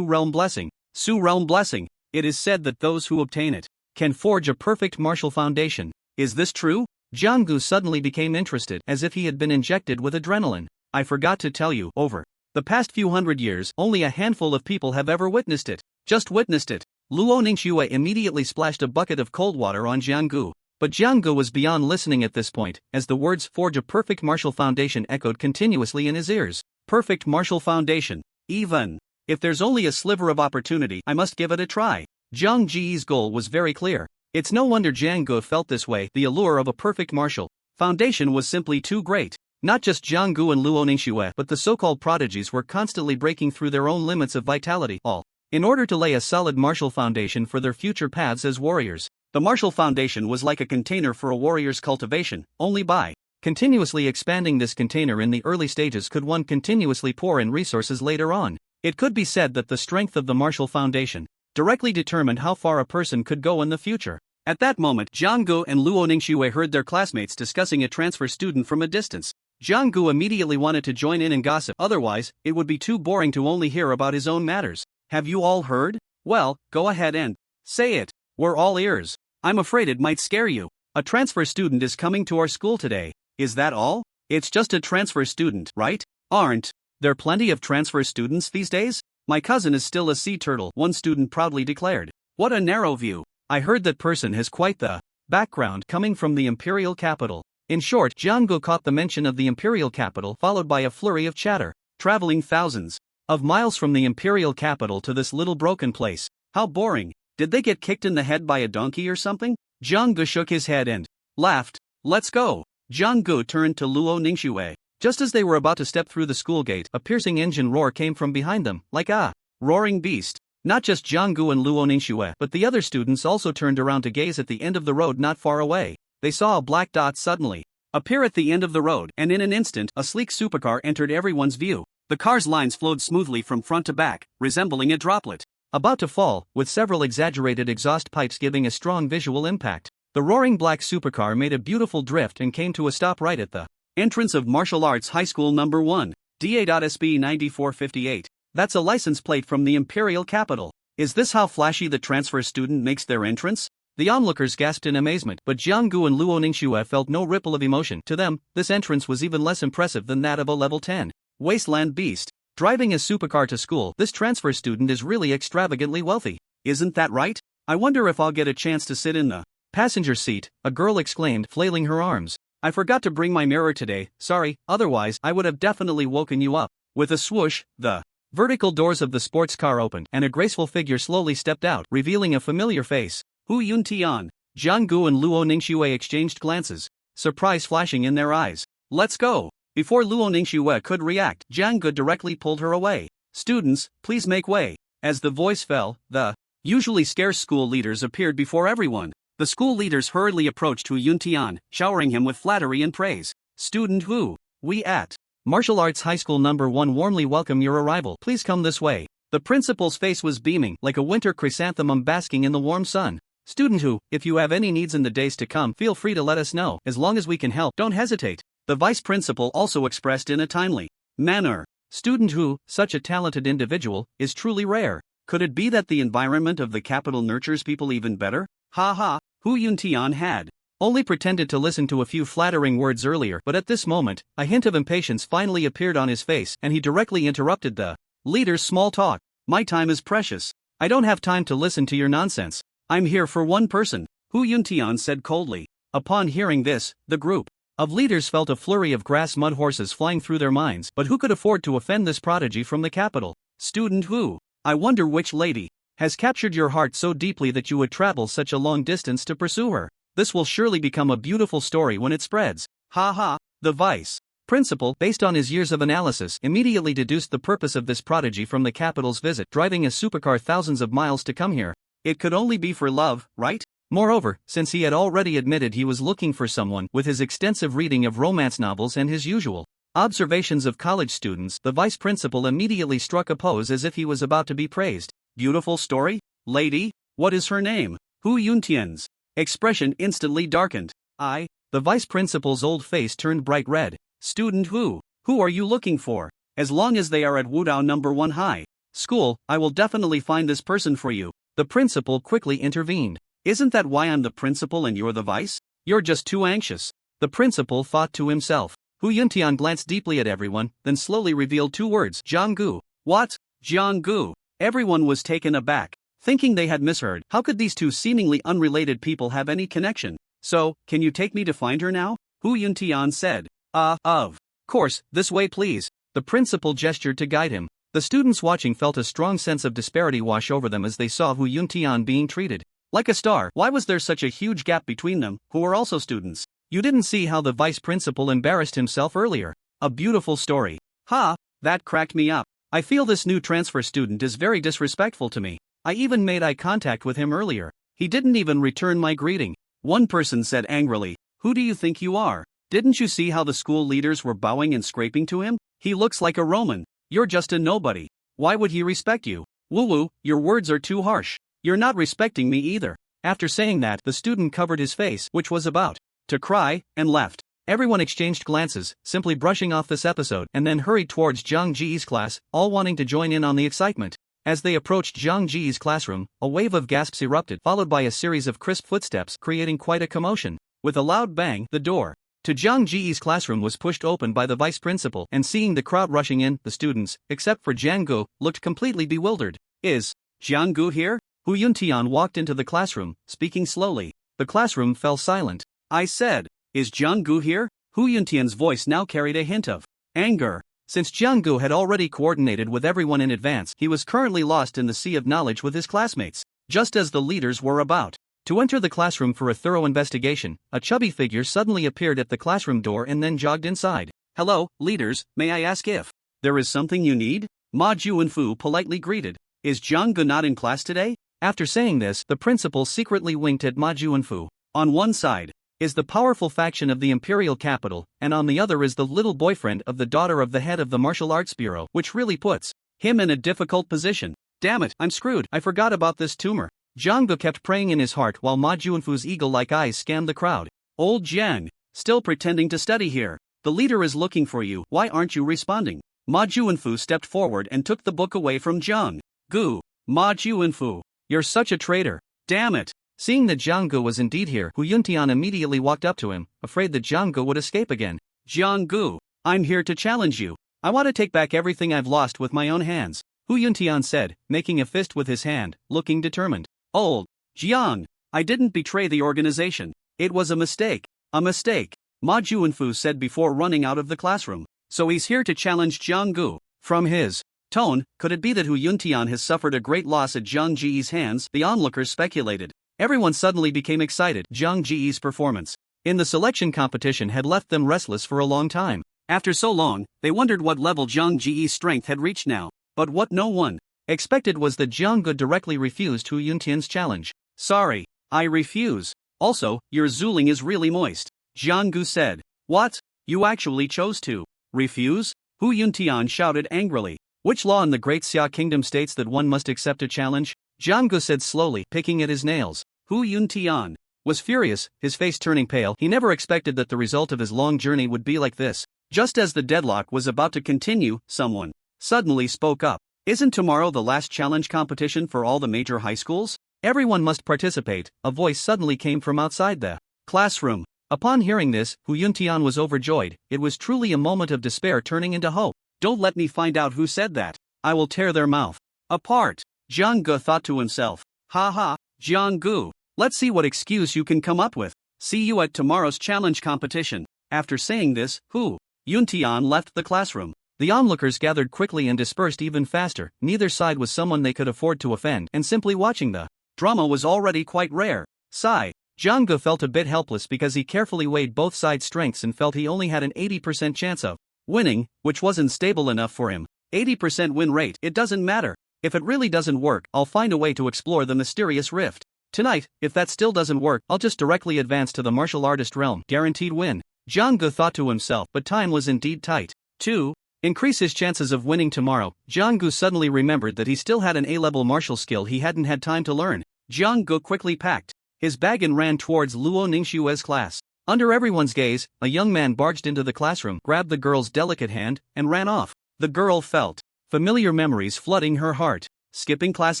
blessing. Su realm blessing. It is said that those who obtain it can forge a perfect martial foundation. Is this true? Jianggu suddenly became interested, as if he had been injected with adrenaline. I forgot to tell you, over the past few hundred years, only a handful of people have ever witnessed it. Just witnessed it. Luo Ningxue immediately splashed a bucket of cold water on Jianggu. But Jianggu was beyond listening at this point, as the words forge a perfect martial foundation echoed continuously in his ears. Perfect martial foundation. Even if there's only a sliver of opportunity, I must give it a try. Jiang Ji's goal was very clear. It's no wonder Jianggu felt this way. The allure of a perfect martial foundation was simply too great. Not just Jianggu and Luo Ningxue, but the so-called prodigies were constantly breaking through their own limits of vitality, all in order to lay a solid martial foundation for their future paths as warriors. The martial foundation was like a container for a warrior's cultivation. Only by continuously expanding this container in the early stages could one continuously pour in resources later on. It could be said that the strength of the martial foundation directly determined how far a person could go in the future. At that moment, Jianggu and Luo Ningxue heard their classmates discussing a transfer student from a distance. Jianggu immediately wanted to join in and gossip, otherwise, it would be too boring to only hear about his own matters. Have you all heard? Well, go ahead and say it. We're all ears. I'm afraid it might scare you. A transfer student is coming to our school today. Is that all? It's just a transfer student, right? Aren't there plenty of transfer students these days? My cousin is still a sea turtle, one student proudly declared. What a narrow view. I heard that person has quite the background coming from the imperial capital. In short, Jianggu caught the mention of the imperial capital, followed by a flurry of chatter. Traveling thousands of miles from the imperial capital to this little broken place. How boring. Did they get kicked in the head by a donkey or something? Jianggu shook his head and laughed. Let's go. Jianggu turned to Luo Ningxue. Just as they were about to step through the school gate, a piercing engine roar came from behind them, like a roaring beast. Not just Jianggu and Luo Ningxue, but the other students also turned around to gaze at the end of the road not far away. They saw a black dot suddenly appear at the end of the road, and in an instant, a sleek supercar entered everyone's view. The car's lines flowed smoothly from front to back, resembling a droplet about to fall, with several exaggerated exhaust pipes giving a strong visual impact. The roaring black supercar made a beautiful drift and came to a stop right at the entrance of Martial Arts High School Number 1, DA.SB 9458. That's a license plate from the imperial capital. Is this how flashy the transfer student makes their entrance? The onlookers gasped in amazement, but Jianggu and Luo Ningxue felt no ripple of emotion. To them, this entrance was even less impressive than that of a level 10 wasteland beast. Driving a supercar to school, this transfer student is really extravagantly wealthy. Isn't that right? I wonder if I'll get a chance to sit in the passenger seat, a girl exclaimed, flailing her arms. I forgot to bring my mirror today, sorry, otherwise I would have definitely woken you up. With a swoosh, the vertical doors of the sports car opened, and a graceful figure slowly stepped out, revealing a familiar face. Hu Yuntian. Jianggu and Luo Ningxue exchanged glances, surprise flashing in their eyes. Let's go. Before Luo Ningxue could react, Jianggu directly pulled her away. Students, please make way. As the voice fell, the usually scarce school leaders appeared before everyone. The school leaders hurriedly approached Hu Yuntian, showering him with flattery and praise. Student Hu, we at Martial Arts High School Number 1 warmly welcome your arrival. Please come this way. The principal's face was beaming, like a winter chrysanthemum basking in the warm sun. Student Hu, if you have any needs in the days to come, feel free to let us know. As long as we can help, don't hesitate. The vice principal also expressed in a timely manner. Student Hu, such a talented individual, is truly rare. Could it be that the environment of the capital nurtures people even better? Ha ha, Hu Yuntian had only pretended to listen to a few flattering words earlier, but at this moment, a hint of impatience finally appeared on his face and he directly interrupted the leader's small talk. My time is precious. I don't have time to listen to your nonsense. I'm here for one person, Hu Yuntian said coldly. Upon hearing this, the group of leaders felt a flurry of grass mud horses flying through their minds, but who could afford to offend this prodigy from the capital? Student Hu, I wonder which lady has captured your heart so deeply that you would travel such a long distance to pursue her. This will surely become a beautiful story when it spreads. Ha ha. The vice principal, based on his years of analysis, immediately deduced the purpose of this prodigy from the capital's visit, driving a supercar thousands of miles to come here. It could only be for love, right? Moreover, since he had already admitted he was looking for someone, with his extensive reading of romance novels and his usual observations of college students, the vice principal immediately struck a pose as if he was about to be praised. Beautiful story? Lady? What is her name? Hu Yuntian's expression instantly darkened. The vice principal's old face turned bright red. Student Hu are you looking for? As long as they are at Wudao number 1 high school, I will definitely find this person for you. The principal quickly intervened. Isn't that why I'm the principal and you're the vice? You're just too anxious. The principal thought to himself. Hu Yuntian glanced deeply at everyone, then slowly revealed 2 words. Jianggu. What? Jianggu. Everyone was taken aback, thinking they had misheard. How could these 2 seemingly unrelated people have any connection? So, can you take me to find her now? Hu Yuntian said. Of course, this way please. The principal gestured to guide him. The students watching felt a strong sense of disparity wash over them as they saw Hu Yuntian being treated like a star. Why was there such a huge gap between them, who were also students? You didn't see how the vice principal embarrassed himself earlier. A beautiful story. Ha, that cracked me up. I feel this new transfer student is very disrespectful to me. I even made eye contact with him earlier. He didn't even return my greeting. One person said angrily, who do you think you are? Didn't you see how the school leaders were bowing and scraping to him? He looks like a Roman. You're just a nobody. Why would he respect you? Woo-woo, your words are too harsh. You're not respecting me either. After saying that, the student covered his face, which was about to cry, and left. Everyone exchanged glances, simply brushing off this episode, and then hurried towards Zhang Ji's class, all wanting to join in on the excitement. As they approached Zhang Ji's classroom, a wave of gasps erupted, followed by a series of crisp footsteps, creating quite a commotion. With a loud bang, the door to Zhang Ji's classroom was pushed open by the vice principal, and seeing the crowd rushing in, the students, except for Jiang Gu, looked completely bewildered. Is Jiang Gu here? Hu Yuntian walked into the classroom, speaking slowly. The classroom fell silent. I said, is Jiang Gu here? Hu Yuntian's voice now carried a hint of anger. Since Jiang Gu had already coordinated with everyone in advance, he was currently lost in the sea of knowledge with his classmates. Just as the leaders were about to enter the classroom for a thorough investigation, a chubby figure suddenly appeared at the classroom door and then jogged inside. Hello, leaders, may I ask if there is something you need? Ma Juanfu politely greeted. Is Jiang Gu not in class today? After saying this, the principal secretly winked at Ma Juanfu. On one side is the powerful faction of the imperial capital, and on the other is the little boyfriend of the daughter of the head of the martial arts bureau, which really puts him in a difficult position. Damn it, I'm screwed. I forgot about this tumor. Jiang Gu kept praying in his heart while Ma Juanfu's eagle-like eyes scanned the crowd. Old Jiang, still pretending to study here. The leader is looking for you. Why aren't you responding? Ma Juanfu stepped forward and took the book away from Jiang Gu. Ma Juanfu, you're such a traitor. Damn it. Seeing that Jiang Gu was indeed here, Hu Yuntian immediately walked up to him, afraid that Jiang Gu would escape again. Jiang Gu, I'm here to challenge you. I want to take back everything I've lost with my own hands. Hu Yuntian said, making a fist with his hand, looking determined. Old Jiang, I didn't betray the organization. It was a mistake. A mistake, Ma Juanfu said before running out of the classroom. So he's here to challenge Jiang Gu. From his tone, could it be that Hu Yuntian has suffered a great loss at Zhang Ji's hands? The onlookers speculated. Everyone suddenly became excited. Zhang Ji's performance in the selection competition had left them restless for a long time. After so long, they wondered what level Zhang Ji's strength had reached now. But what no one expected was that Jiang Gu directly refused Hu Yuntian's challenge. Sorry, I refuse. Also, your zuling is really moist. Jiang Gu said. What? You actually chose to refuse? Hu Yuntian shouted angrily. Which law in the Great Xia Kingdom states that one must accept a challenge? Jiang Gu said slowly, picking at his nails. Hu Yuntian was furious, his face turning pale. He never expected that the result of his long journey would be like this. Just as the deadlock was about to continue, someone suddenly spoke up. Isn't tomorrow the last challenge competition for all the major high schools? Everyone must participate. A voice suddenly came from outside the Classroom. Upon hearing this, Hu Yuntian was overjoyed. It was truly a moment of despair turning into hope. Don't let me find out who said that. I will tear their mouth apart. Jiang Gu thought to himself. Ha ha, Jiang Gu. Let's see what excuse you can come up with. See you at tomorrow's challenge competition. After saying this, Hu Yuntian left the classroom. The onlookers gathered quickly and dispersed even faster. Neither side was someone they could afford to offend, and simply watching the drama was already quite rare. Sigh. Jiang Gu felt a bit helpless because he carefully weighed both sides' strengths and felt he only had an 80% chance of winning, which wasn't stable enough for him. 80% win rate, it doesn't matter. If it really doesn't work, I'll find a way to explore the mysterious rift. Tonight, if that still doesn't work, I'll just directly advance to the martial artist realm. Guaranteed win. Jiang Gu thought to himself, but time was indeed tight. 2. Increase his chances of winning tomorrow. Jiang Gu suddenly remembered that he still had an A-level martial skill he hadn't had time to learn. Jiang Gu quickly packed his bag and ran towards Luo Ningxue's class. Under everyone's gaze, a young man barged into the classroom, grabbed the girl's delicate hand, and ran off. The girl felt familiar memories flooding her heart. Skipping class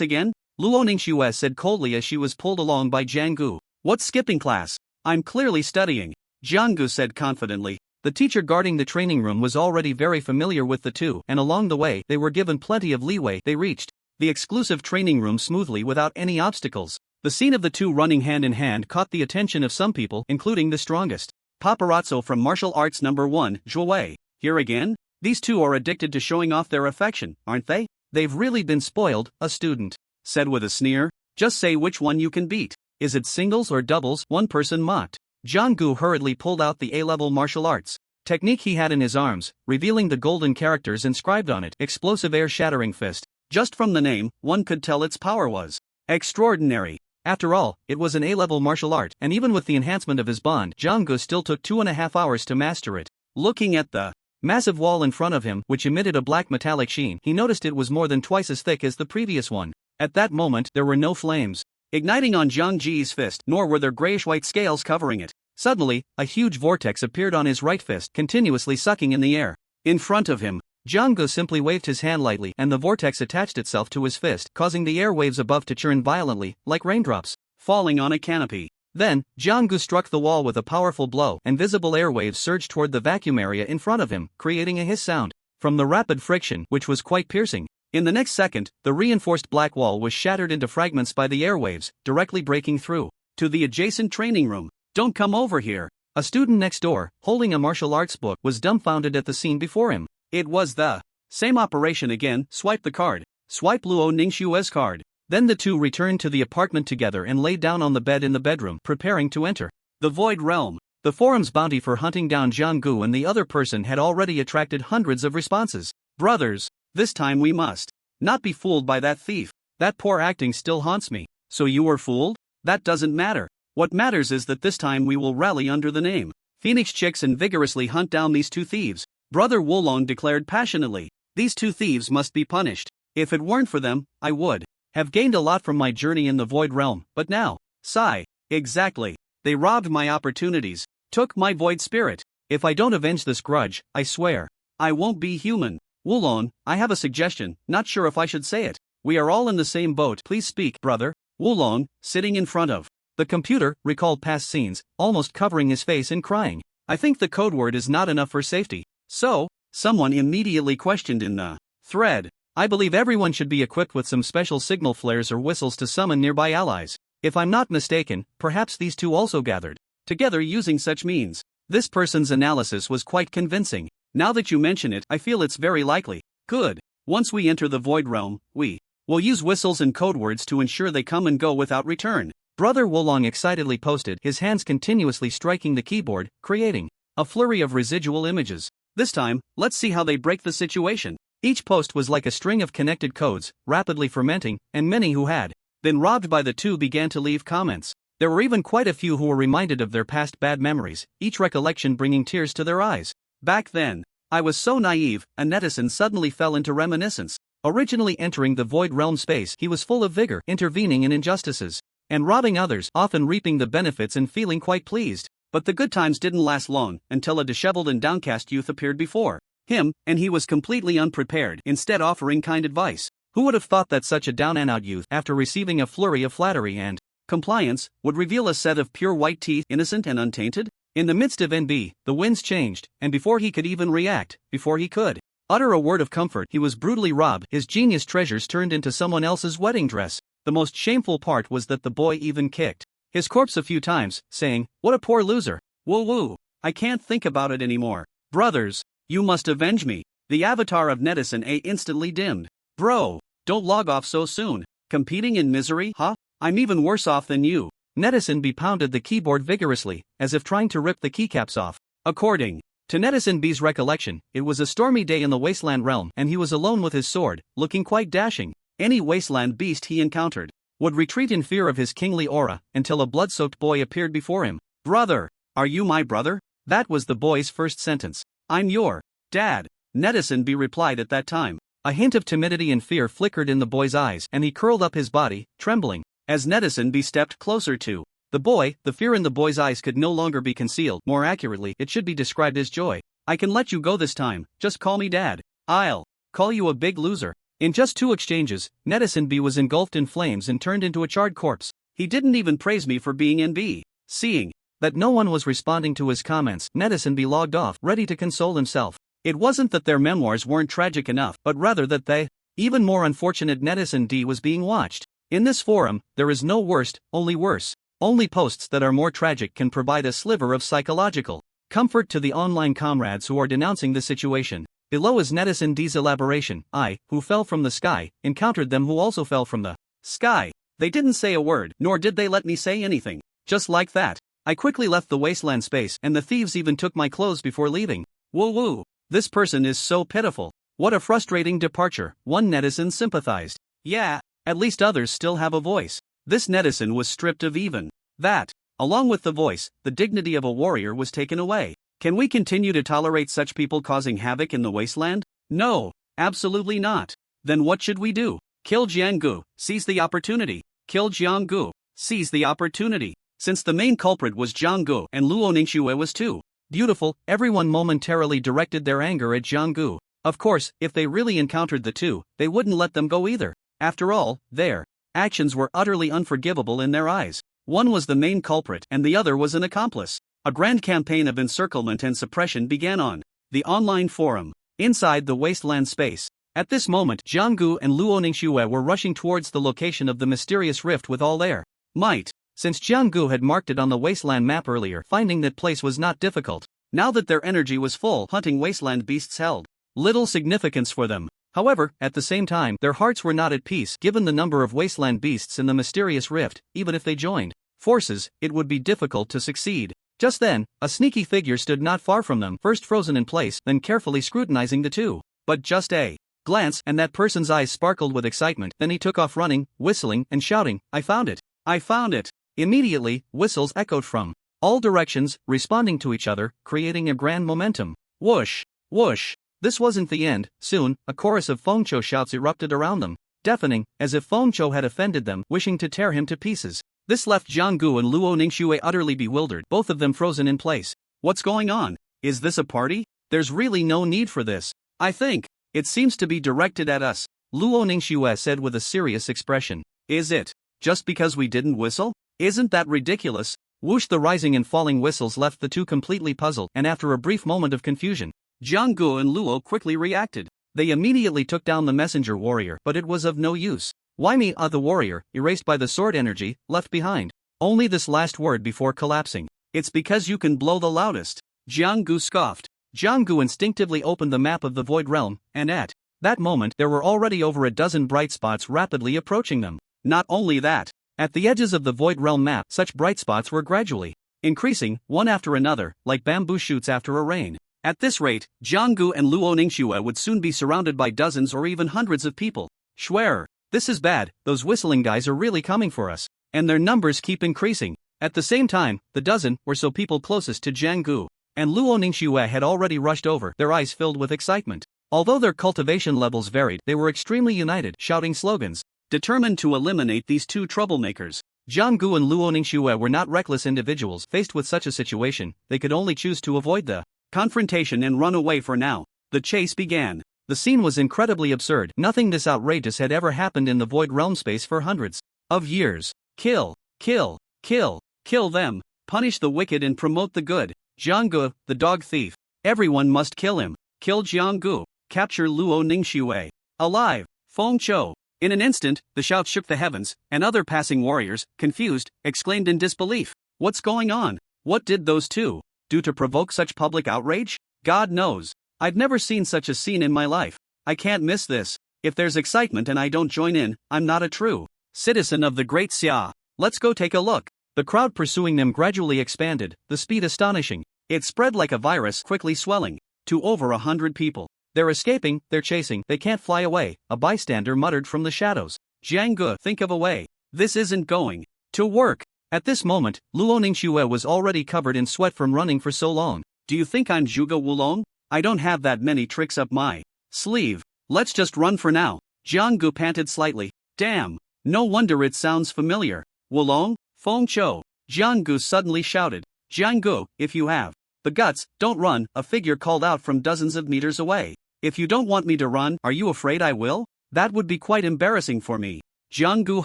again? Luo Ningxue said coldly as she was pulled along by Jiang Gu. What's skipping class? I'm clearly studying. Jiang Gu said confidently. The teacher guarding the training room was already very familiar with the two, and along the way, they were given plenty of leeway. They reached the exclusive training room smoothly without any obstacles. The scene of the two running hand in hand caught the attention of some people, including the strongest. Paparazzo from Martial Arts No. 1, Zhuwei. Here again? These two are addicted to showing off their affection, aren't they? They've really been spoiled, a student said with a sneer. Just say which one you can beat. Is it singles or doubles? One person mocked. Jiang Gu hurriedly pulled out the A-level martial arts technique he had in his arms, revealing the golden characters inscribed on it. Explosive air-shattering fist. Just from the name, one could tell its power was extraordinary. After all, it was an A-level martial art, and even with the enhancement of his bond, Jiang Gu still took 2.5 hours to master it. Looking at the massive wall in front of him, which emitted a black metallic sheen, he noticed it was more than twice as thick as the previous one. At that moment, there were no flames igniting on Jiang Ji's fist, nor were there grayish-white scales covering it. Suddenly, a huge vortex appeared on his right fist, continuously sucking in the air. In front of him, Jiang Gu simply waved his hand lightly, and the vortex attached itself to his fist, causing the air waves above to churn violently, like raindrops falling on a canopy. Then, Jiang Gu struck the wall with a powerful blow, and visible air waves surged toward the vacuum area in front of him, creating a hiss sound from the rapid friction, which was quite piercing. In the next second, the reinforced black wall was shattered into fragments by the airwaves, directly breaking through to the adjacent training room. Don't come over here. A student next door, holding a martial arts book, was dumbfounded at the scene before him. It was the same operation again. Swipe the card. Swipe Luo Ningxue's card. Then the two returned to the apartment together and lay down on the bed in the bedroom, preparing to enter the Void Realm. The forum's bounty for hunting down Jiang Gu and the other person had already attracted hundreds of responses. Brothers, this time we must not be fooled by that thief. That poor acting still haunts me. So you were fooled? That doesn't matter. What matters is that this time we will rally under the name Phoenix Chicks and vigorously hunt down these two thieves. Brother Wulong declared passionately. These two thieves must be punished. If it weren't for them, I would have gained a lot from my journey in the Void Realm, but now, sigh. Exactly. They robbed my opportunities, took my void spirit. If I don't avenge this grudge, I swear, I won't be human. Wulong, I have a suggestion, not sure if I should say it. We are all in the same boat. Please speak, brother. Wulong, sitting in front of the computer, recalled past scenes, almost covering his face and crying. I think the code word is not enough for safety. So, someone immediately questioned in the thread. I believe everyone should be equipped with some special signal flares or whistles to summon nearby allies. If I'm not mistaken, perhaps these two also gathered together using such means. This person's analysis was quite convincing. Now that you mention it, I feel it's very likely. Good. Once we enter the Void Realm, we will use whistles and code words to ensure they come and go without return. Brother Wulong excitedly posted, his hands continuously striking the keyboard, creating a flurry of residual images. This time, let's see how they break the situation. Each post was like a string of connected codes, rapidly fermenting, and many who had been robbed by the two began to leave comments. There were even quite a few who were reminded of their past bad memories, each recollection bringing tears to their eyes. Back then, I was so naive, a netizen suddenly fell into reminiscence. Originally entering the Void Realm space, he was full of vigor, intervening in injustices and robbing others, often reaping the benefits and feeling quite pleased. But the good times didn't last long, until a disheveled and downcast youth appeared before him, and he was completely unprepared, instead offering kind advice. Who would have thought that such a down-and-out youth, after receiving a flurry of flattery and compliance, would reveal a set of pure white teeth, innocent and untainted? In the midst of NB, the winds changed, and before he could even react, before he could utter a word of comfort, he was brutally robbed, his genius treasures turned into someone else's wedding dress. The most shameful part was that the boy even kicked his corpse a few times, saying, "What a poor loser. Woo woo. I can't think about it anymore. Brothers, you must avenge me." The avatar of Netizen A instantly dimmed. Bro, don't log off so soon. Competing in misery, huh? I'm even worse off than you. Netizen B pounded the keyboard vigorously, as if trying to rip the keycaps off. According to Netizen B's recollection, it was a stormy day in the Wasteland realm and he was alone with his sword, looking quite dashing. Any wasteland beast he encountered would retreat in fear of his kingly aura until a blood-soaked boy appeared before him. Brother, are you my brother? That was the boy's first sentence. I'm your dad. Netizen B replied at that time. A hint of timidity and fear flickered in the boy's eyes and he curled up his body, trembling. As Netizen B stepped closer to the boy, the fear in the boy's eyes could no longer be concealed. More accurately, it should be described as joy. I can let you go this time, just call me dad. I'll call you a big loser. In just 2 exchanges, Netizen B was engulfed in flames and turned into a charred corpse. He didn't even praise me for being NB. Seeing that no one was responding to his comments, Netizen B logged off, ready to console himself. It wasn't that their memoirs weren't tragic enough, but rather that they, even more unfortunate Netizen D was being watched. In this forum, there is no worst, only worse. Only posts that are more tragic can provide a sliver of psychological comfort to the online comrades who are denouncing the situation. Below is Netizen D's elaboration. I, who fell from the sky, encountered them who also fell from the sky. They didn't say a word, nor did they let me say anything. Just like that, I quickly left the wasteland space and the thieves even took my clothes before leaving. Woo woo. This person is so pitiful. What a frustrating departure, one netizen sympathized. Yeah, at least others still have a voice. This netizen was stripped of even that. Along with the voice, the dignity of a warrior was taken away. Can we continue to tolerate such people causing havoc in the wasteland? No, absolutely not. Then what should we do? Kill Jianggu, seize the opportunity. Kill Jianggu, seize the opportunity. Since the main culprit was Jianggu and Luo Ningxue was too beautiful, everyone momentarily directed their anger at Jianggu. Of course, if they really encountered the two, they wouldn't let them go either. After all, their actions were utterly unforgivable in their eyes. One was the main culprit and the other was an accomplice. A grand campaign of encirclement and suppression began on the online forum, inside the wasteland space. At this moment, Jianggu and Luo Ningxue were rushing towards the location of the mysterious rift with all their might. Since Jianggu had marked it on the wasteland map earlier, finding that place was not difficult. Now that their energy was full, hunting wasteland beasts held little significance for them. However, at the same time, their hearts were not at peace. Given the number of wasteland beasts in the mysterious rift, even if they joined forces, it would be difficult to succeed. Just then, a sneaky figure stood not far from them, first frozen in place, then carefully scrutinizing the two. But just a glance, and that person's eyes sparkled with excitement. Then he took off running, whistling, and shouting, "I found it! I found it!" Immediately, whistles echoed from all directions, responding to each other, creating a grand momentum. Whoosh! Whoosh! This wasn't the end. Soon, a chorus of Fengqiu shouts erupted around them, deafening, as if Fengqiu had offended them, wishing to tear him to pieces. This left Jianggu and Luo Ningxue utterly bewildered, both of them frozen in place. What's going on? Is this a party? There's really no need for this. I think it seems to be directed at us, Luo Ningxue said with a serious expression. Is it just because we didn't whistle? Isn't that ridiculous? Whoosh! The rising and falling whistles left the two completely puzzled, and after a brief moment of confusion, Jianggu and Luo quickly reacted. They immediately took down the messenger warrior, but it was of no use. Why me? The warrior, erased by the sword energy, left behind only this last word before collapsing. It's because you can blow the loudest. Jianggu scoffed. Jianggu instinctively opened the map of the Void Realm, and at that moment there were already over a dozen bright spots rapidly approaching them. Not only that, at the edges of the Void Realm map, such bright spots were gradually increasing, one after another, like bamboo shoots after a rain. At this rate, Jianggu and Luo Ningxue would soon be surrounded by dozens or even hundreds of people. Schwer, this is bad. Those whistling guys are really coming for us. And their numbers keep increasing. At the same time, the dozen or so people closest to Jianggu and Luo Ningxue had already rushed over, their eyes filled with excitement. Although their cultivation levels varied, they were extremely united, shouting slogans, determined to eliminate these two troublemakers. Jianggu and Luo Ningxue were not reckless individuals. Faced with such a situation, they could only choose to avoid the confrontation and run away for now. The chase began. The scene was incredibly absurd. Nothing this outrageous had ever happened in the Void Realm space for hundreds of years. Kill. Kill, kill, kill them. Punish the wicked and promote the good. Jianggu, the dog thief. Everyone must kill him. Kill Jianggu. Capture Luo Ningxue. Alive. Feng Chou. In an instant, the shout shook the heavens, and other passing warriors, confused, exclaimed in disbelief. What's going on? What did those two do to provoke such public outrage? God knows. I've never seen such a scene in my life. I can't miss this. If there's excitement and I don't join in, I'm not a true citizen of the Great Xia. Let's go take a look. The crowd pursuing them gradually expanded, the speed astonishing. It spread like a virus, quickly swelling to over 100 people. They're escaping, they're chasing, they can't fly away, a bystander muttered from the shadows. Jianggu, think of a way. This isn't going to work. At this moment, Luo Ningxue was already covered in sweat from running for so long. Do you think I'm Zhuge Wulong? I don't have that many tricks up my sleeve. Let's just run for now. Jianggu panted slightly. Damn. No wonder it sounds familiar. Wulong? Feng Chou. Jianggu suddenly shouted. Jianggu, if you have the guts, don't run, a figure called out from dozens of meters away. If you don't want me to run, are you afraid I will? That would be quite embarrassing for me. Jianggu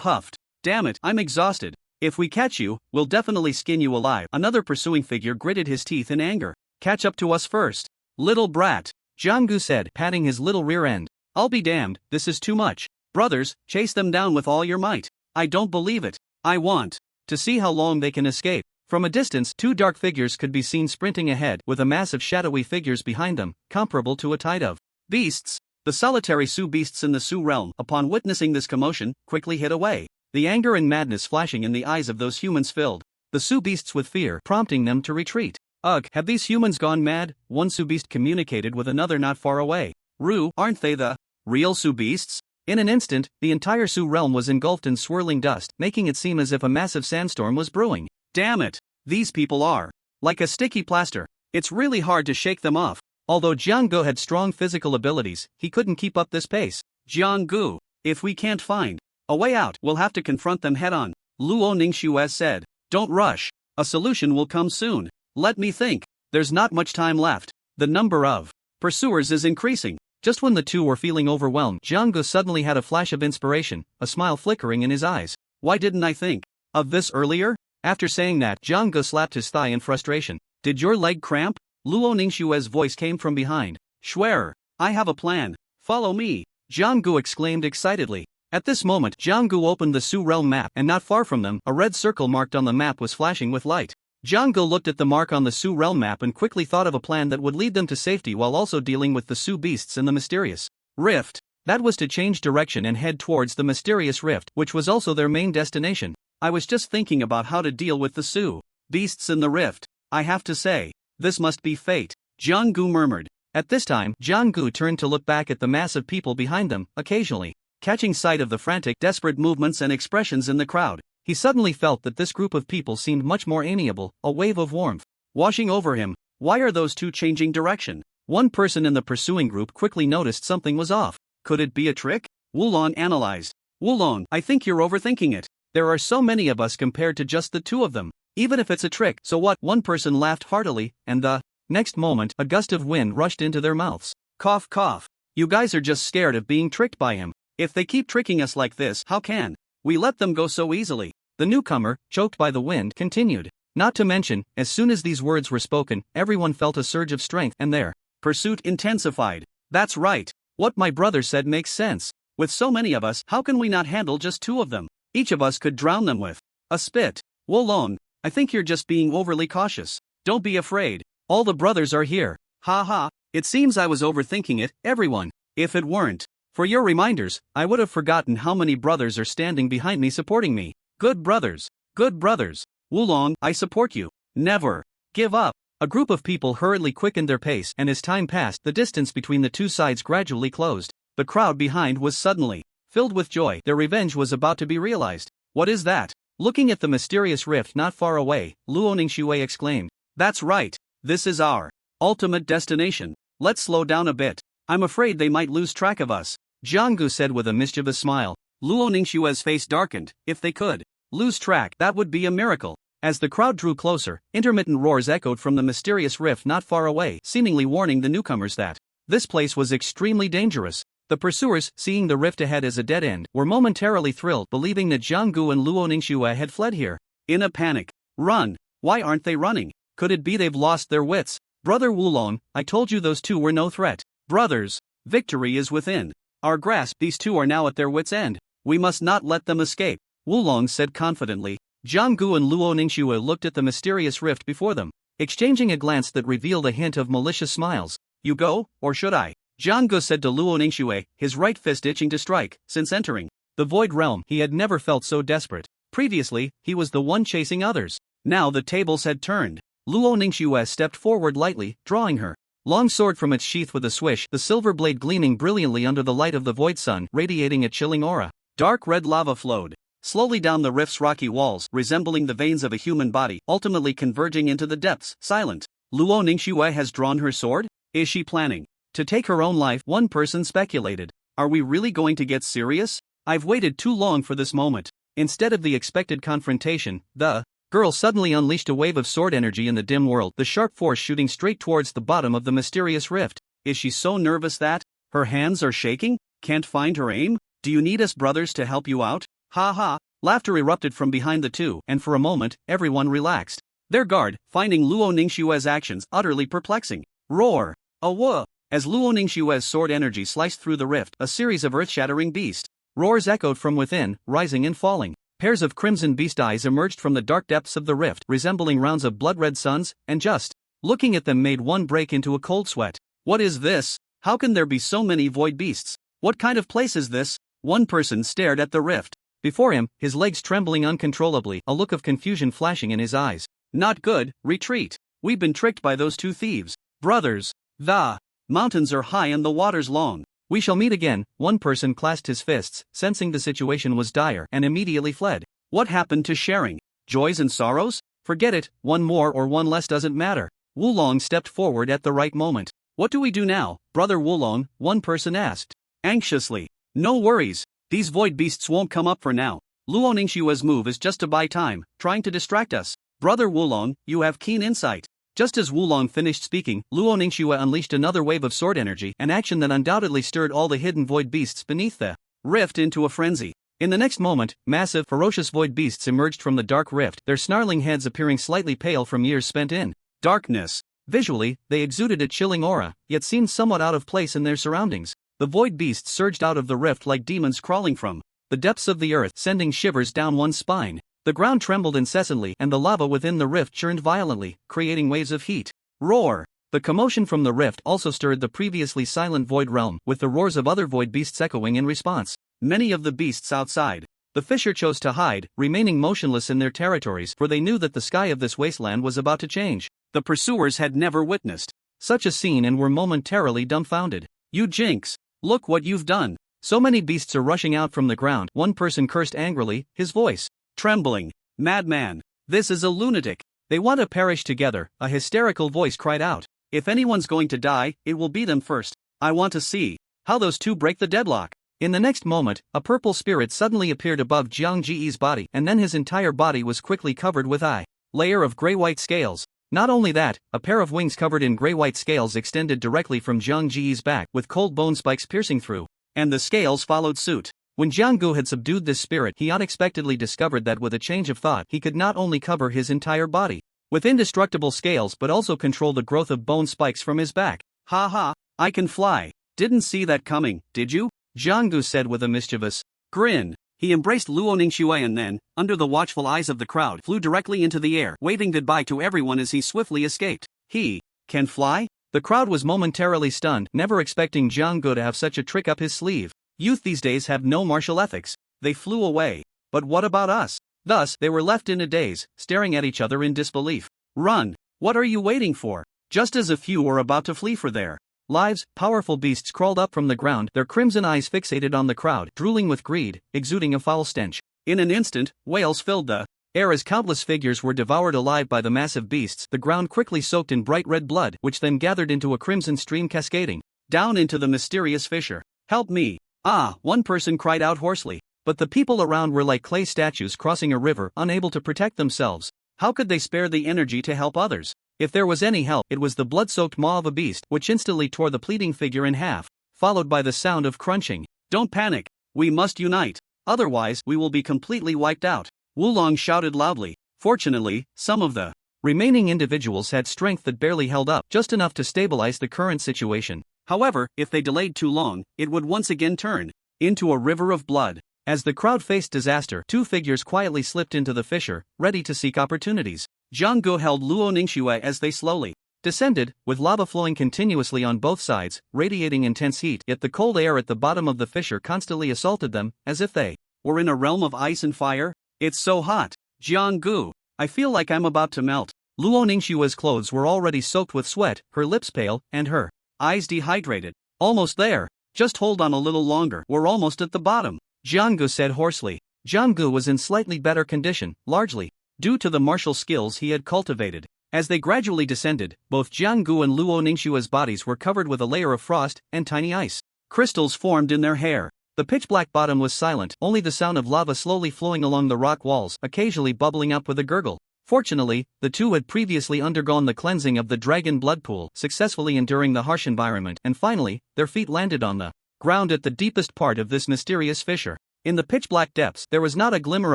huffed. Damn it, I'm exhausted. If we catch you, we'll definitely skin you alive. Another pursuing figure gritted his teeth in anger. Catch up to us first. Little brat. Jianggu said, patting his little rear end. I'll be damned, this is too much. Brothers, chase them down with all your might. I don't believe it. I want to see how long they can escape. From a distance, two dark figures could be seen sprinting ahead, with a mass of shadowy figures behind them, comparable to a tide of beasts. The solitary Su beasts in the Su realm, upon witnessing this commotion, quickly hid away. The anger and madness flashing in the eyes of those humans filled the Su beasts with fear, prompting them to retreat. Ugh, have these humans gone mad? One Su beast communicated with another not far away. Ru, aren't they the real Su beasts? In an instant, the entire Su realm was engulfed in swirling dust, making it seem as if a massive sandstorm was brewing. Damn it! These people are like a sticky plaster. It's really hard to shake them off. Although Jianggu had strong physical abilities, he couldn't keep up this pace. Jianggu, if we can't find a way out, we'll have to confront them head-on. Luo Ningxue said. Don't rush. A solution will come soon. Let me think. There's not much time left. The number of pursuers is increasing. Just when the two were feeling overwhelmed, Jianggu suddenly had a flash of inspiration, a smile flickering in his eyes. Why didn't I think of this earlier? After saying that, Jianggu slapped his thigh in frustration. Did your leg cramp? Luo Ningxue's voice came from behind. Schwerer, I have a plan. Follow me. Jianggu exclaimed excitedly. At this moment, Jianggu opened the Su realm map, and not far from them, a red circle marked on the map was flashing with light. Jianggu looked at the mark on the Su realm map and quickly thought of a plan that would lead them to safety while also dealing with the Su beasts and the mysterious rift. That was to change direction and head towards the mysterious rift, which was also their main destination. I was just thinking about how to deal with the Su beasts in the rift. I have to say, this must be fate. Jianggu murmured. At this time, Jianggu turned to look back at the mass of people behind them, occasionally catching sight of the frantic, desperate movements and expressions in the crowd. He suddenly felt that this group of people seemed much more amiable, a wave of warmth washing over him. Why are those two changing direction? One person in the pursuing group quickly noticed something was off. Could it be a trick? Wulong analyzed. Wulong, I think you're overthinking it. There are so many of us compared to just the two of them. Even if it's a trick, so what? One person laughed heartily, and the next moment, a gust of wind rushed into their mouths. Cough cough. You guys are just scared of being tricked by him. If they keep tricking us like this, how can we let them go so easily? The newcomer, choked by the wind, continued. Not to mention, as soon as these words were spoken, everyone felt a surge of strength and their pursuit intensified. That's right. What my brother said makes sense. With so many of us, how can we not handle just two of them? Each of us could drown them with a spit. Wulong, I think you're just being overly cautious. Don't be afraid. All the brothers are here. Ha ha, it seems I was overthinking it, everyone. If it weren't for your reminders, I would have forgotten how many brothers are standing behind me supporting me. Good brothers. Good brothers. Wulong, I support you. Never give up. A group of people hurriedly quickened their pace, and as time passed, the distance between the two sides gradually closed. The crowd behind was suddenly filled with joy. Their revenge was about to be realized. What is that? Looking at the mysterious rift not far away, Luo Ningxue exclaimed. That's right. This is our ultimate destination. Let's slow down a bit. I'm afraid they might lose track of us. Jianggu said with a mischievous smile. Luo Ningxue's face darkened. If they could lose track, that would be a miracle. As the crowd drew closer, intermittent roars echoed from the mysterious rift not far away, seemingly warning the newcomers that this place was extremely dangerous. The pursuers, seeing the rift ahead as a dead end, were momentarily thrilled, believing that Jianggu and Luo Ningxue had fled here. in a panic. Run! Why aren't they running? Could it be they've lost their wits? Brother Wulong, I told you those two were no threat. Brothers, victory is within our grasp. These two are now at their wits' end. We must not let them escape, Wulong said confidently. Jiang Gu and Luo Ningxue looked at the mysterious rift before them, exchanging a glance that revealed a hint of malicious smiles. You go, or should I? Jiang Gu said to Luo Ningxue, his right fist itching to strike. Since entering the Void Realm, he had never felt so desperate. Previously, he was the one chasing others. Now the tables had turned. Luo Ningxue stepped forward lightly, drawing her long sword from its sheath with a swish, the silver blade gleaming brilliantly under the light of the void sun, radiating a chilling aura. Dark red lava flowed slowly down the rift's rocky walls, resembling the veins of a human body, ultimately converging into the depths. Silent. Luo Ningxue has drawn her sword? Is she planning to take her own life? One person speculated. Are we really going to get serious? I've waited too long for this moment. Instead of the expected confrontation, the girl suddenly unleashed a wave of sword energy in the dim world, the sharp force shooting straight towards the bottom of the mysterious rift. Is she so nervous that her hands are shaking? Can't find her aim? Do you need us brothers to help you out? Ha ha! Laughter erupted from behind the two, and for a moment, everyone relaxed their guard, finding Luo Ningxue's actions utterly perplexing. Roar! Awah! As Luo Ningxue's sword energy sliced through the rift, a series of earth-shattering beast roars echoed from within, rising and falling. Pairs of crimson beast eyes emerged from the dark depths of the rift, resembling rounds of blood-red suns, and just looking at them made one break into a cold sweat. What is this? How can there be so many void beasts? What kind of place is this? One person stared at the rift before him, his legs trembling uncontrollably, a look of confusion flashing in his eyes. Not good, retreat. We've been tricked by those two thieves. Brothers, the mountains are high and the waters long. We shall meet again. One person clasped his fists, sensing the situation was dire, and immediately fled. What happened to sharing joys and sorrows? Forget it, one more or one less doesn't matter. Wulong stepped forward at the right moment. What do we do now, Brother Wulong? One person asked anxiously. No worries, these void beasts won't come up for now. Luo Ningxue's move is just to buy time, trying to distract us. Brother Wulong, you have keen insight. Just as Wulong finished speaking, Luo Ningxue unleashed another wave of sword energy, an action that undoubtedly stirred all the hidden void beasts beneath the rift into a frenzy. In the next moment, massive, ferocious void beasts emerged from the dark rift, their snarling heads appearing slightly pale from years spent in darkness. Visually, they exuded a chilling aura, yet seemed somewhat out of place in their surroundings. The void beasts surged out of the rift like demons crawling from the depths of the earth, sending shivers down one's spine. The ground trembled incessantly, and the lava within the rift churned violently, creating waves of heat. Roar! The commotion from the rift also stirred the previously silent void realm, with the roars of other void beasts echoing in response. Many of the beasts outside the fissure chose to hide, remaining motionless in their territories, for they knew that the sky of this wasteland was about to change. The pursuers had never witnessed such a scene and were momentarily dumbfounded. You jinx! Look what you've done! So many beasts are rushing out from the ground, one person cursed angrily, his voice trembling. Madman! This is a lunatic! They want to perish together, a hysterical voice cried out. If anyone's going to die, it will be them first. I want to see how those two break the deadlock. In the next moment, a purple spirit suddenly appeared above Jiang Ji's body, and then his entire body was quickly covered with a layer of gray-white scales. Not only that, a pair of wings covered in gray-white scales extended directly from Jiang Ji's back, with cold bone spikes piercing through, and the scales followed suit. When Jiang Gu had subdued this spirit, he unexpectedly discovered that with a change of thought, he could not only cover his entire body with indestructible scales but also control the growth of bone spikes from his back. Ha ha, I can fly. Didn't see that coming, did you? Jiang Gu said with a mischievous grin. He embraced Luo Ningxue and then, under the watchful eyes of the crowd, flew directly into the air, waving goodbye to everyone as he swiftly escaped. He can fly? The crowd was momentarily stunned, never expecting Jiang Gu to have such a trick up his sleeve. Youth these days have no martial ethics. They flew away. But what about us? Thus, they were left in a daze, staring at each other in disbelief. Run! What are you waiting for? Just as a few were about to flee for their lives, powerful beasts crawled up from the ground, their crimson eyes fixated on the crowd, drooling with greed, exuding a foul stench. In an instant, wails filled the air as countless figures were devoured alive by the massive beasts, the ground quickly soaked in bright red blood, which then gathered into a crimson stream cascading down into the mysterious fissure. Help me! Ah! One person cried out hoarsely. But the people around were like clay statues crossing a river, unable to protect themselves. How could they spare the energy to help others? If there was any help, it was the blood-soaked maw of a beast, which instantly tore the pleading figure in half, followed by the sound of crunching. Don't panic. We must unite. Otherwise, we will be completely wiped out. Wulong shouted loudly. Fortunately, some of the remaining individuals had strength that barely held up, just enough to stabilize the current situation. However, if they delayed too long, it would once again turn into a river of blood. As the crowd faced disaster, two figures quietly slipped into the fissure, ready to seek opportunities. Jiang Gu held Luo Ningxue as they slowly descended, with lava flowing continuously on both sides, radiating intense heat. Yet the cold air at the bottom of the fissure constantly assaulted them, as if they were in a realm of ice and fire. It's so hot. Jiang Gu, I feel like I'm about to melt. Luo Ningxue's clothes were already soaked with sweat, her lips pale, and her eyes dehydrated. Almost there. Just hold on a little longer. We're almost at the bottom, Jiang Gu said hoarsely. Jiang Gu was in slightly better condition, largely due to the martial skills he had cultivated. As they gradually descended, both Jiang Gu and Luo Ningxue's bodies were covered with a layer of frost, and tiny ice crystals formed in their hair. The pitch-black bottom was silent, only the sound of lava slowly flowing along the rock walls, occasionally bubbling up with a gurgle. Fortunately, the two had previously undergone the cleansing of the dragon blood pool, successfully enduring the harsh environment, and finally, their feet landed on the ground at the deepest part of this mysterious fissure. In the pitch-black depths, there was not a glimmer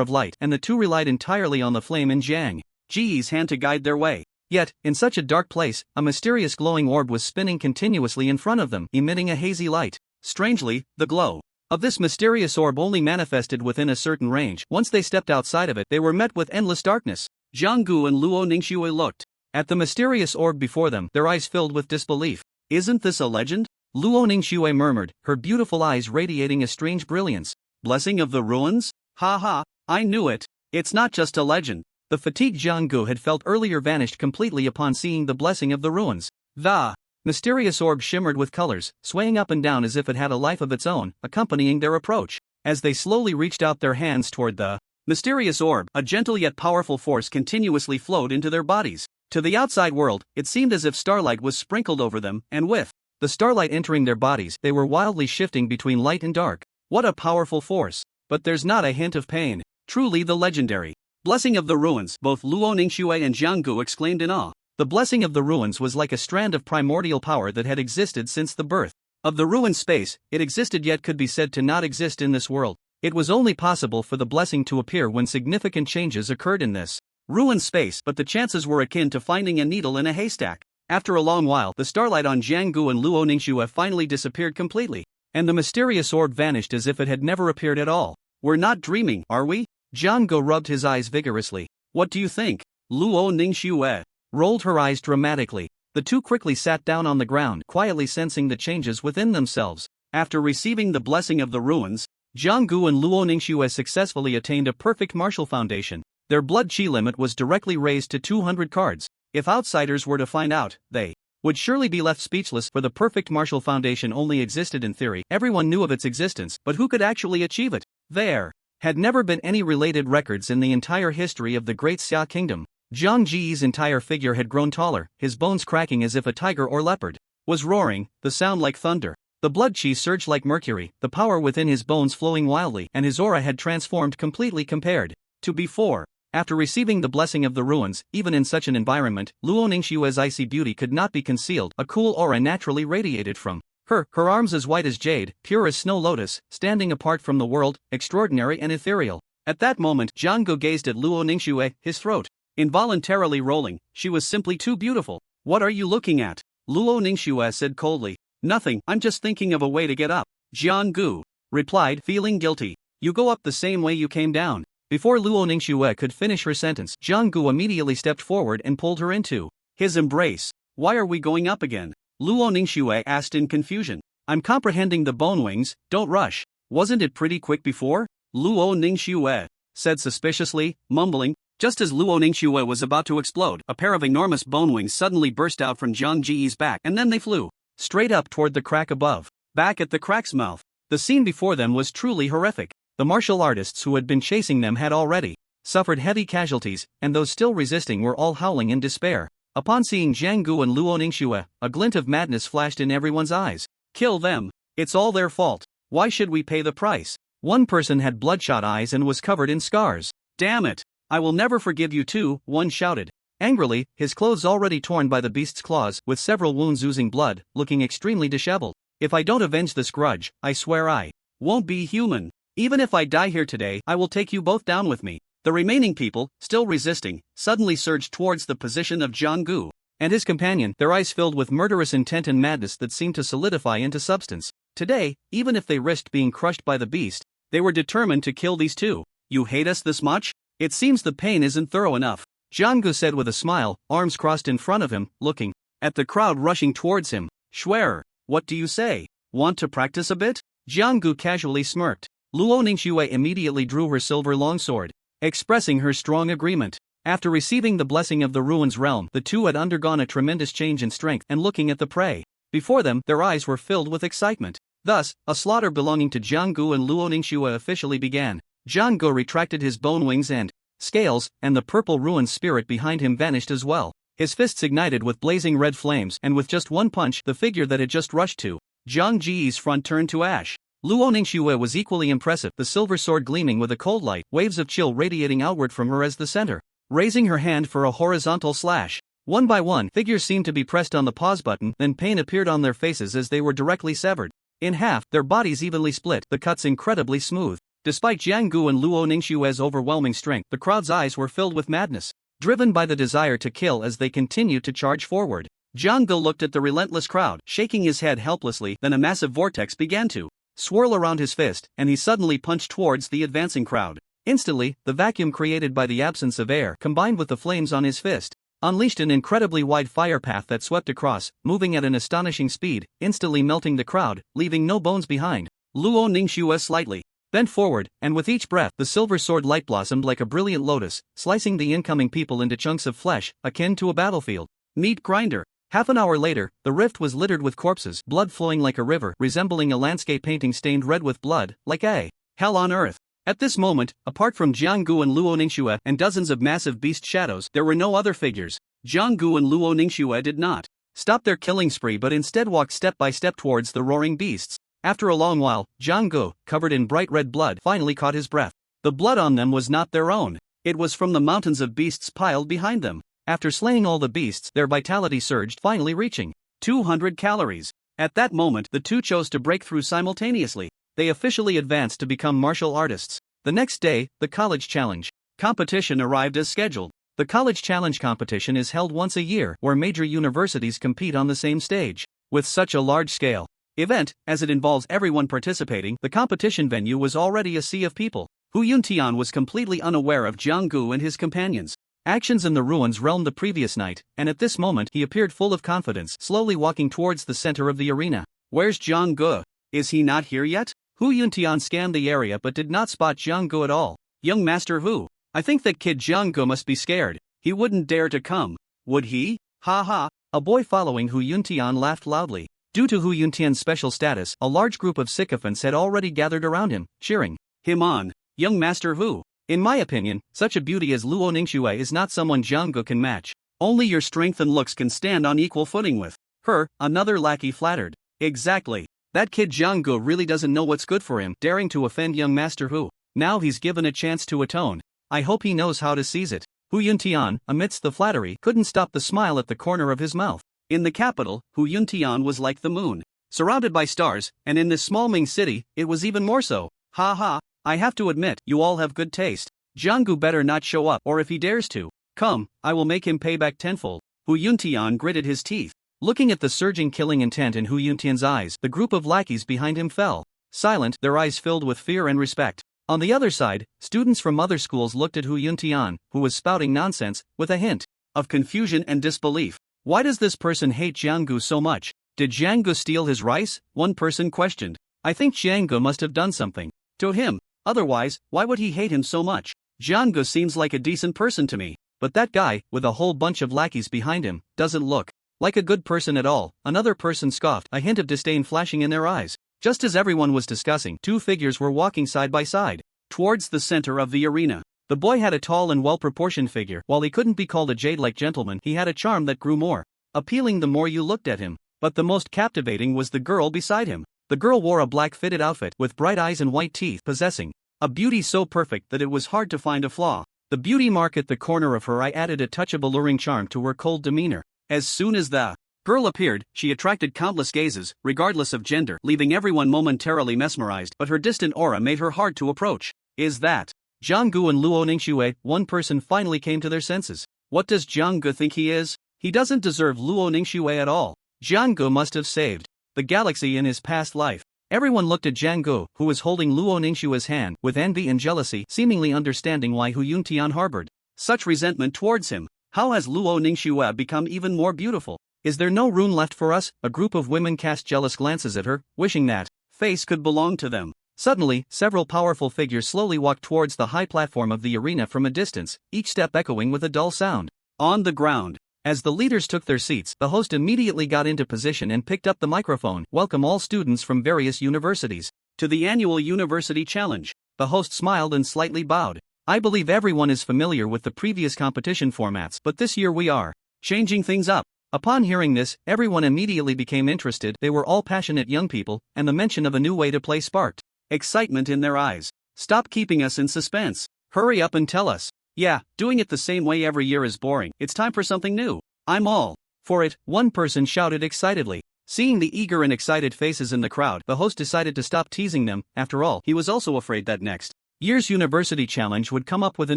of light, and the two relied entirely on the flame in Jiang Ji's hand to guide their way. Yet, in such a dark place, a mysterious glowing orb was spinning continuously in front of them, emitting a hazy light. Strangely, the glow of this mysterious orb only manifested within a certain range. Once they stepped outside of it, they were met with endless darkness. Jiang Gu and Luo Ningxue looked at the mysterious orb before them, their eyes filled with disbelief. Isn't this a legend? Luo Ningxue murmured, her beautiful eyes radiating a strange brilliance. Blessing of the ruins? Ha ha, I knew it. It's not just a legend. The fatigued Jiang Gu had felt earlier vanished completely upon seeing the blessing of the ruins. The mysterious orb shimmered with colors, swaying up and down as if it had a life of its own, accompanying their approach. As they slowly reached out their hands toward the mysterious orb, a gentle yet powerful force continuously flowed into their bodies. To the outside world, it seemed as if starlight was sprinkled over them, and with the starlight entering their bodies, they were wildly shifting between light and dark. What a powerful force! But there's not a hint of pain. Truly the legendary blessing of the ruins, both Luo Ningxue and Jiang Gu exclaimed in awe. The blessing of the ruins was like a strand of primordial power that had existed since the birth of the ruined space. It existed yet could be said to not exist in this world. It was only possible for the blessing to appear when significant changes occurred in this ruined space, but the chances were akin to finding a needle in a haystack. After a long while, the starlight on Jiang Gu and Luo Ningxue finally disappeared completely, and the mysterious orb vanished as if it had never appeared at all. We're not dreaming, are we? Jiang Gu rubbed his eyes vigorously. What do you think? Luo Ningxue rolled her eyes dramatically. The two quickly sat down on the ground, quietly sensing the changes within themselves. After receiving the blessing of the ruins, Jiang Gu and Luo Ningxue successfully attained a perfect martial foundation. Their blood chi limit was directly raised to 200 cards. If outsiders were to find out, they would surely be left speechless, for the perfect martial foundation only existed in theory. Everyone knew of its existence, but who could actually achieve it? There had never been any related records in the entire history of the Great Xia Kingdom. Jiang Ji's entire figure had grown taller, his bones cracking as if a tiger or leopard was roaring, the sound like thunder. The blood chi surged like mercury, the power within his bones flowing wildly, and his aura had transformed completely compared to before. After receiving the blessing of the ruins, even in such an environment, Luo Ningxue's icy beauty could not be concealed. A cool aura naturally radiated from her arms as white as jade, pure as snow lotus, standing apart from the world, extraordinary and ethereal. At that moment, Jiang Gu gazed at Luo Ningxue, his throat involuntarily rolling. She was simply too beautiful. What are you looking at? Luo Ningxue said coldly. Nothing, I'm just thinking of a way to get up. Jiang Gu replied, feeling guilty. You go up the same way you came down. Before Luo Ningxue could finish her sentence, Jiang Gu immediately stepped forward and pulled her into his embrace. Why are we going up again? Luo Ningxue asked in confusion. I'm comprehending the bone wings, don't rush. Wasn't it pretty quick before? Luo Ningxue said suspiciously, mumbling. Just as Luo Ningxue was about to explode, a pair of enormous bone wings suddenly burst out from Jiang Ji's back, and then they flew straight up toward the crack above. Back at the crack's mouth, the scene before them was truly horrific. The martial artists who had been chasing them had already suffered heavy casualties, and those still resisting were all howling in despair. Upon seeing Jiang Gu and Luo Ningxue, a glint of madness flashed in everyone's eyes. Kill them. It's all their fault. Why should we pay the price? One person had bloodshot eyes and was covered in scars. Damn it. I will never forgive you too, one shouted. Angrily, his clothes already torn by the beast's claws, with several wounds oozing blood, looking extremely disheveled. If I don't avenge this grudge, I swear I won't be human. Even if I die here today, I will take you both down with me. The remaining people, still resisting, suddenly surged towards the position of Jiang and his companion, their eyes filled with murderous intent and madness that seemed to solidify into substance. Today, even if they risked being crushed by the beast, they were determined to kill these two. You hate us this much? It seems the pain isn't thorough enough, Jiang said with a smile, arms crossed in front of him, looking at the crowd rushing towards him. Schwerer, what do you say? Want to practice a bit? Jiang casually smirked. Luo Ningxue immediately drew her silver longsword, expressing her strong agreement. After receiving the blessing of the ruins realm, the two had undergone a tremendous change in strength and looking at the prey before them, their eyes were filled with excitement. Thus, a slaughter belonging to Jiang and Luo Ningxue officially began. Jiang retracted his bone wings and scales, and the purple ruined spirit behind him vanished as well. His fists ignited with blazing red flames, and with just one punch, the figure that had just rushed to Jiang Ji's front turned to ash. Luo Ningxue was equally impressive, the silver sword gleaming with a cold light, waves of chill radiating outward from her as the center, raising her hand for a horizontal slash. One by one, figures seemed to be pressed on the pause button, then pain appeared on their faces as they were directly severed in half, their bodies evenly split, the cuts incredibly smooth. Despite Jiang and Luo Ningxue's overwhelming strength, the crowd's eyes were filled with madness, driven by the desire to kill as they continued to charge forward. Jiang looked at the relentless crowd, shaking his head helplessly, then a massive vortex began to swirl around his fist, and he suddenly punched towards the advancing crowd. Instantly, the vacuum created by the absence of air, combined with the flames on his fist, unleashed an incredibly wide fire path that swept across, moving at an astonishing speed, instantly melting the crowd, leaving no bones behind. Luo Ningxue slightly bent forward, and with each breath, the silver sword light blossomed like a brilliant lotus, slicing the incoming people into chunks of flesh, akin to a battlefield meat grinder. Half an hour later, the rift was littered with corpses, blood flowing like a river, resembling a landscape painting stained red with blood, like a hell on earth. At this moment, apart from Jiang and Luo Ningxue and dozens of massive beast shadows, there were no other figures. Jiang and Luo Ningxue did not stop their killing spree but instead walked step by step towards the roaring beasts. After a long while, Jiang, covered in bright red blood, finally caught his breath. The blood on them was not their own. It was from the mountains of beasts piled behind them. After slaying all the beasts, their vitality surged, finally reaching 200 calories. At that moment, the two chose to break through simultaneously. They officially advanced to become martial artists. The next day, the College Challenge competition arrived as scheduled. The College Challenge competition is held once a year, where major universities compete on the same stage. With such a large-scale event, as it involves everyone participating, the competition venue was already a sea of people. Hu Yuntian was completely unaware of Jiang and his companions' actions in the ruins realm the previous night, and at this moment he appeared full of confidence, slowly walking towards the center of the arena. Where's Jiang? Is he not here yet? Hu Yuntian scanned the area but did not spot Jiang at all. Young Master Hu, I think that kid Jiang must be scared. He wouldn't dare to come, would he? Ha ha. A boy following Hu Yuntian laughed loudly. Due to Hu Yuntian's special status, a large group of sycophants had already gathered around him, cheering him on. Young Master Hu, in my opinion, such a beauty as Luo Ningxue is not someone Jiang can match. Only your strength and looks can stand on equal footing with her, another lackey flattered. Exactly. That kid Jiang really doesn't know what's good for him, daring to offend young Master Hu. Now he's given a chance to atone. I hope he knows how to seize it. Hu Yuntian, amidst the flattery, couldn't stop the smile at the corner of his mouth. In the capital, Hu Yuntian was like the moon, surrounded by stars, and in this small Ming city, it was even more so. Ha ha, I have to admit, you all have good taste. Jiang better not show up, or if he dares to come, I will make him pay back tenfold. Hu Yuntian gritted his teeth. Looking at the surging killing intent in Hu Yuntian's eyes, the group of lackeys behind him fell silent, their eyes filled with fear and respect. On the other side, students from other schools looked at Hu Yuntian, who was spouting nonsense, with a hint of confusion and disbelief. Why does this person hate Jiang so much? Did Jiang steal his rice? One person questioned. I think Jiang must have done something to him. Otherwise, why would he hate him so much? Jiang seems like a decent person to me, but that guy, with a whole bunch of lackeys behind him, doesn't look like a good person at all. Another person scoffed, a hint of disdain flashing in their eyes. Just as everyone was discussing, two figures were walking side by side towards the center of the arena. The boy had a tall and well-proportioned figure. While he couldn't be called a jade-like gentleman, he had a charm that grew more appealing the more you looked at him. But the most captivating was the girl beside him. The girl wore a black fitted outfit with bright eyes and white teeth, possessing a beauty so perfect that it was hard to find a flaw. The beauty mark at the corner of her eye added a touch of alluring charm to her cold demeanor. As soon as the girl appeared, she attracted countless gazes, regardless of gender, leaving everyone momentarily mesmerized, but her distant aura made her hard to approach. Is that Jianggu and Luo Ningxue, one person finally came to their senses. What does Jianggu think he is? He doesn't deserve Luo Ningxue at all. Jianggu must have saved the galaxy in his past life. Everyone looked at Jianggu, who was holding Luo Ningxue's hand, with envy and jealousy, seemingly understanding why Hu Yuntian harbored such resentment towards him. How has Luo Ningxue become even more beautiful? Is there no room left for us? A group of women cast jealous glances at her, wishing that face could belong to them. Suddenly, several powerful figures slowly walked towards the high platform of the arena from a distance, each step echoing with a dull sound. On the ground. As the leaders took their seats, the host immediately got into position and picked up the microphone. Welcome all students from various universities to the annual University Challenge. The host smiled and slightly bowed. I believe everyone is familiar with the previous competition formats, but this year we are changing things up. Upon hearing this, everyone immediately became interested. They were all passionate young people, and the mention of a new way to play sparked excitement in their eyes. Stop keeping us in suspense. Hurry up and tell us. Yeah, doing it the same way every year is boring. It's time for something new. I'm all for it, one person shouted excitedly. Seeing the eager and excited faces in the crowd, the host decided to stop teasing them. After all, he was also afraid that next year's University Challenge would come up with a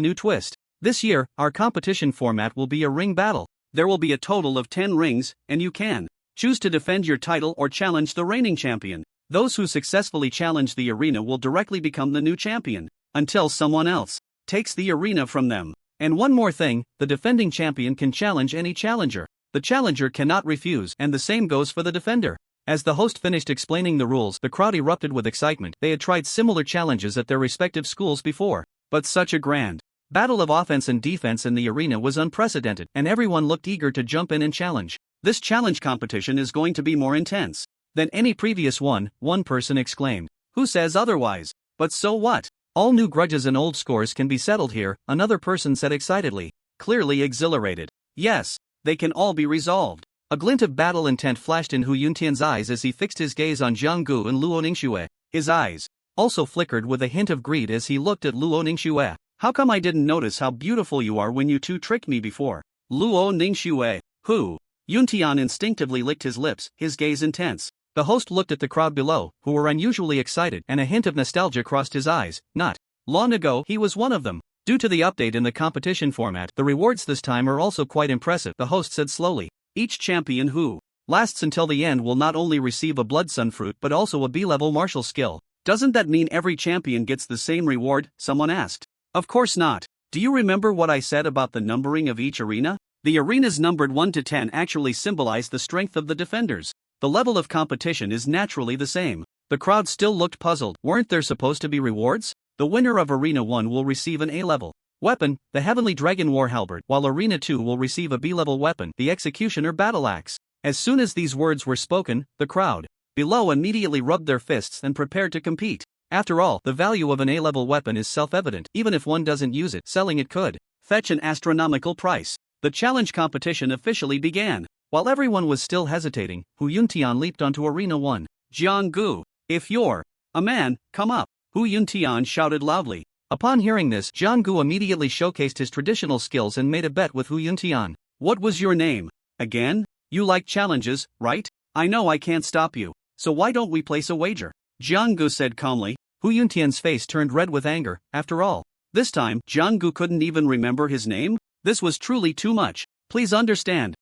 new twist. This year, our competition format will be a ring battle. There will be a total of 10 rings, and you can choose to defend your title or challenge the reigning champion. Those who successfully challenge the arena will directly become the new champion, until someone else takes the arena from them. And one more thing, the defending champion can challenge any challenger. The challenger cannot refuse, and the same goes for the defender. As the host finished explaining the rules, the crowd erupted with excitement. They had tried similar challenges at their respective schools before, but such a grand battle of offense and defense in the arena was unprecedented, and everyone looked eager to jump in and challenge. This challenge competition is going to be more intense than any previous one person exclaimed. Who says otherwise? But so what? All new grudges and old scores can be settled here, another person said excitedly, clearly exhilarated. Yes, they can all be resolved. A glint of battle intent flashed in Hu Yuntian's eyes as he fixed his gaze on Jianggu and Luo Ningxue. His eyes also flickered with a hint of greed as he looked at Luo Ningxue. How come I didn't notice how beautiful you are when you two tricked me before? Luo Ningxue. Hu Yuntian instinctively licked his lips, his gaze intense. The host looked at the crowd below, who were unusually excited, and a hint of nostalgia crossed his eyes. Not long ago, he was one of them. Due to the update in the competition format, the rewards this time are also quite impressive, the host said slowly. Each champion who lasts until the end will not only receive a blood sun fruit but also a B-level martial skill. Doesn't that mean every champion gets the same reward? Someone asked. Of course not. Do you remember what I said about the numbering of each arena? The arenas numbered 1 to 10 actually symbolize the strength of the defenders. The level of competition is naturally the same. The crowd still looked puzzled. Weren't there supposed to be rewards? The winner of Arena 1 will receive an A-level weapon, the Heavenly Dragon War Halberd, while Arena 2 will receive a B-level weapon, the Executioner Battle Axe. As soon as these words were spoken, the crowd below immediately rubbed their fists and prepared to compete. After all, the value of an A-level weapon is self-evident. Even if one doesn't use it, selling it could fetch an astronomical price. The challenge competition officially began. While everyone was still hesitating, Hu Yuntian leaped onto Arena 1. Jianggu, if you're a man, come up, Hu Yuntian shouted loudly. Upon hearing this, Jianggu immediately showcased his traditional skills and made a bet with Hu Yuntian. What was your name? Again? You like challenges, right? I know I can't stop you, so why don't we place a wager? Jianggu said calmly. Hu Yuntian's face turned red with anger. After all, this time, Jianggu couldn't even remember his name? This was truly too much. Please understand,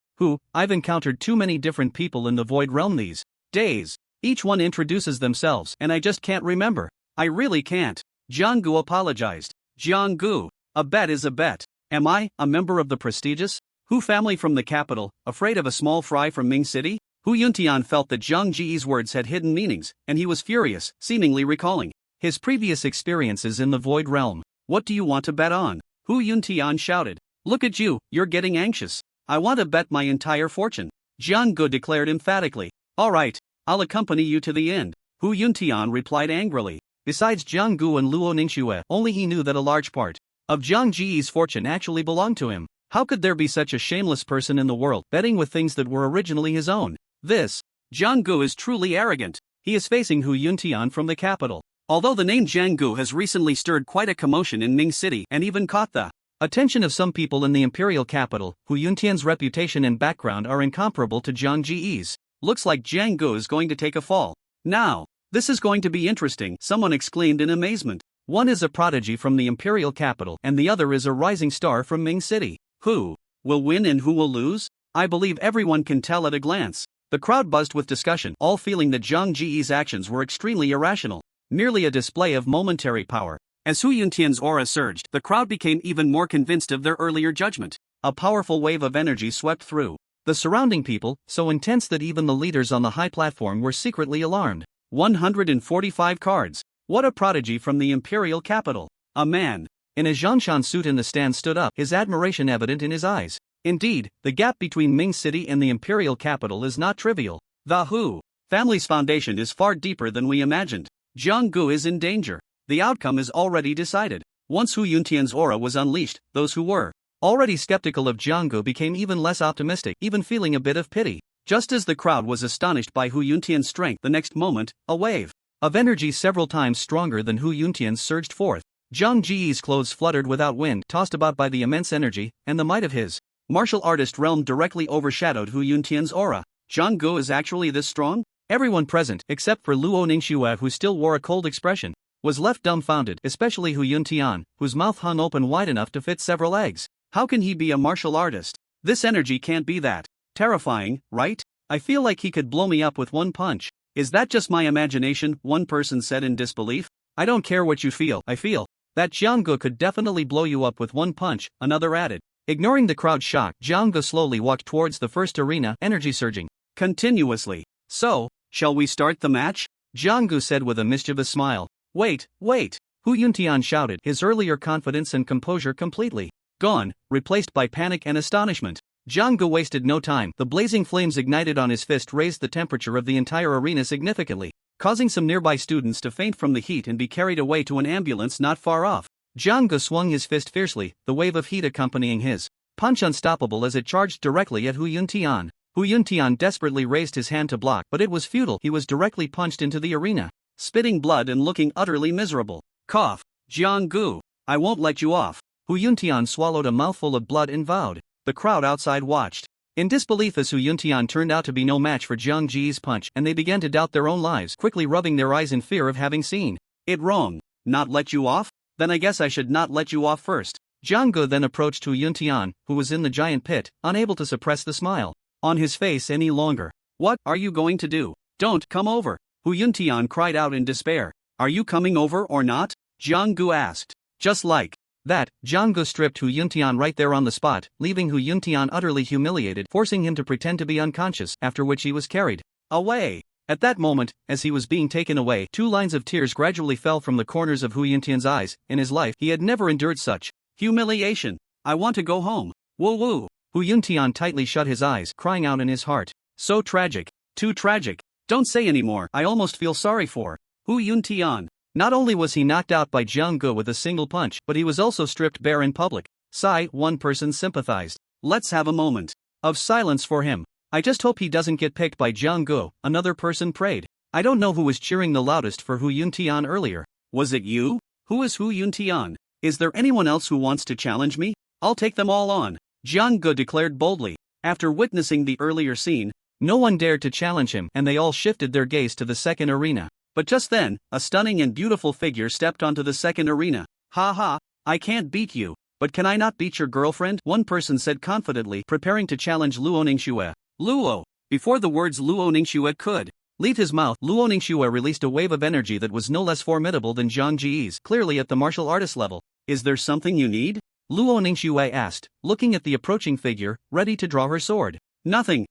I've encountered too many different people in the Void Realm these days. Each one introduces themselves, and I just can't remember. I really can't. Jianggu apologized. Jianggu, a bet is a bet. Am I a member of the prestigious Hu family from the capital, afraid of a small fry from Ming City? Hu Yuntian felt that Zhang Ji's words had hidden meanings, and he was furious, seemingly recalling his previous experiences in the Void Realm. What do you want to bet on? Hu Yuntian shouted. Look at you, you're getting anxious. I want to bet my entire fortune. Jianggu declared emphatically. Alright, I'll accompany you to the end. Hu Yuntian replied angrily. Besides Jianggu and Luo Ningxue, only he knew that a large part of Zhang Ji's fortune actually belonged to him. How could there be such a shameless person in the world, betting with things that were originally his own? This Jianggu is truly arrogant. He is facing Hu Yuntian from the capital. Although the name Jianggu has recently stirred quite a commotion in Ming City and even caught the attention of some people in the imperial capital, Hu Yuntian's reputation and background are incomparable to Zhang Ji's. Looks like Jianggu is going to take a fall. Now, this is going to be interesting, someone exclaimed in amazement. One is a prodigy from the imperial capital and the other is a rising star from Ming City. Who will win and who will lose? I believe everyone can tell at a glance. The crowd buzzed with discussion, all feeling that Zhang Ji's actions were extremely irrational, merely a display of momentary power. As Hu Yuntian's aura surged, the crowd became even more convinced of their earlier judgment. A powerful wave of energy swept through the surrounding people, so intense that even the leaders on the high platform were secretly alarmed. 145 cards. What a prodigy from the imperial capital. A man in a Zhongshan suit in the stand stood up, his admiration evident in his eyes. Indeed, the gap between Ming City and the imperial capital is not trivial. The Hu family's foundation is far deeper than we imagined. Jiang Gu is in danger. The outcome is already decided. Once Hu Yuntian's aura was unleashed, those who were already skeptical of Jiang Gu became even less optimistic, even feeling a bit of pity. Just as the crowd was astonished by Hu Yuntian's strength, the next moment, a wave of energy several times stronger than Hu Yuntian's surged forth. Zhang Ji's clothes fluttered without wind, tossed about by the immense energy, and the might of his martial artist realm directly overshadowed Hu Yuntian's aura. Jiang Gu is actually this strong? Everyone present, except for Luo Ningxue, who still wore a cold expression, was left dumbfounded, especially Hu Yuntian, whose mouth hung open wide enough to fit several eggs. How can he be a martial artist? This energy can't be that terrifying, right? I feel like he could blow me up with one punch. Is that just my imagination? One person said in disbelief. I don't care what you feel, I feel that Jiang Gu could definitely blow you up with one punch, another added. Ignoring the crowd's shock, Jiang Gu slowly walked towards the first arena, energy surging continuously. So, shall we start the match? Jiang Gu said with a mischievous smile. Wait. Hu Yuntian shouted, his earlier confidence and composure completely gone, replaced by panic and astonishment. Jiang Gu wasted no time. The blazing flames ignited on his fist raised the temperature of the entire arena significantly, causing some nearby students to faint from the heat and be carried away to an ambulance not far off. Jiang Gu swung his fist fiercely, the wave of heat accompanying his punch unstoppable as it charged directly at Hu Yuntian. Hu Yuntian desperately raised his hand to block, but it was futile. He was directly punched into the arena, spitting blood and looking utterly miserable. Cough. Jiang Gu, I won't let you off. Hu Yuntian swallowed a mouthful of blood and vowed. The crowd outside watched in disbelief as Hu Yuntian turned out to be no match for Jiang Ji's punch, and they began to doubt their own lives, quickly rubbing their eyes in fear of having seen it wrong. Not let you off? Then I guess I should not let you off first. Jiang Gu then approached Hu Yuntian, who was in the giant pit, unable to suppress the smile on his face any longer. What are you going to do? Don't come over. Hu Yuntian cried out in despair. Are you coming over or not? Jiang Gu asked. Just like that, Jiang Gu stripped Hu Yuntian right there on the spot, leaving Hu Yuntian utterly humiliated, forcing him to pretend to be unconscious, after which he was carried away. At that moment, as he was being taken away, 2 lines of tears gradually fell from the corners of Hu Yuntian's eyes. In his life, he had never endured such humiliation. I want to go home. Woo woo. Hu Yuntian tightly shut his eyes, crying out in his heart. So tragic. Too tragic. Don't say anymore. I almost feel sorry for Hu Yuntian. Not only was he knocked out by Jiang Gu with a single punch, but he was also stripped bare in public. Sigh, one person sympathized. Let's have a moment of silence for him. I just hope he doesn't get picked by Jiang Gu, another person prayed. I don't know who was cheering the loudest for Hu Yuntian earlier. Was it you? Who is Hu Yuntian? Is there anyone else who wants to challenge me? I'll take them all on. Jiang Gu declared boldly. After witnessing the earlier scene, no one dared to challenge him, and they all shifted their gaze to the second arena. But just then, a stunning and beautiful figure stepped onto the second arena. Ha ha, I can't beat you, but can I not beat your girlfriend? One person said confidently, preparing to challenge Luo Ningxue. Luo. Before the words Luo Ningxue could leave his mouth, Luo Ningxue released a wave of energy that was no less formidable than Zhang Ji's, clearly at the martial artist level. Is there something you need? Luo Ningxue asked, looking at the approaching figure, ready to draw her sword. Nothing.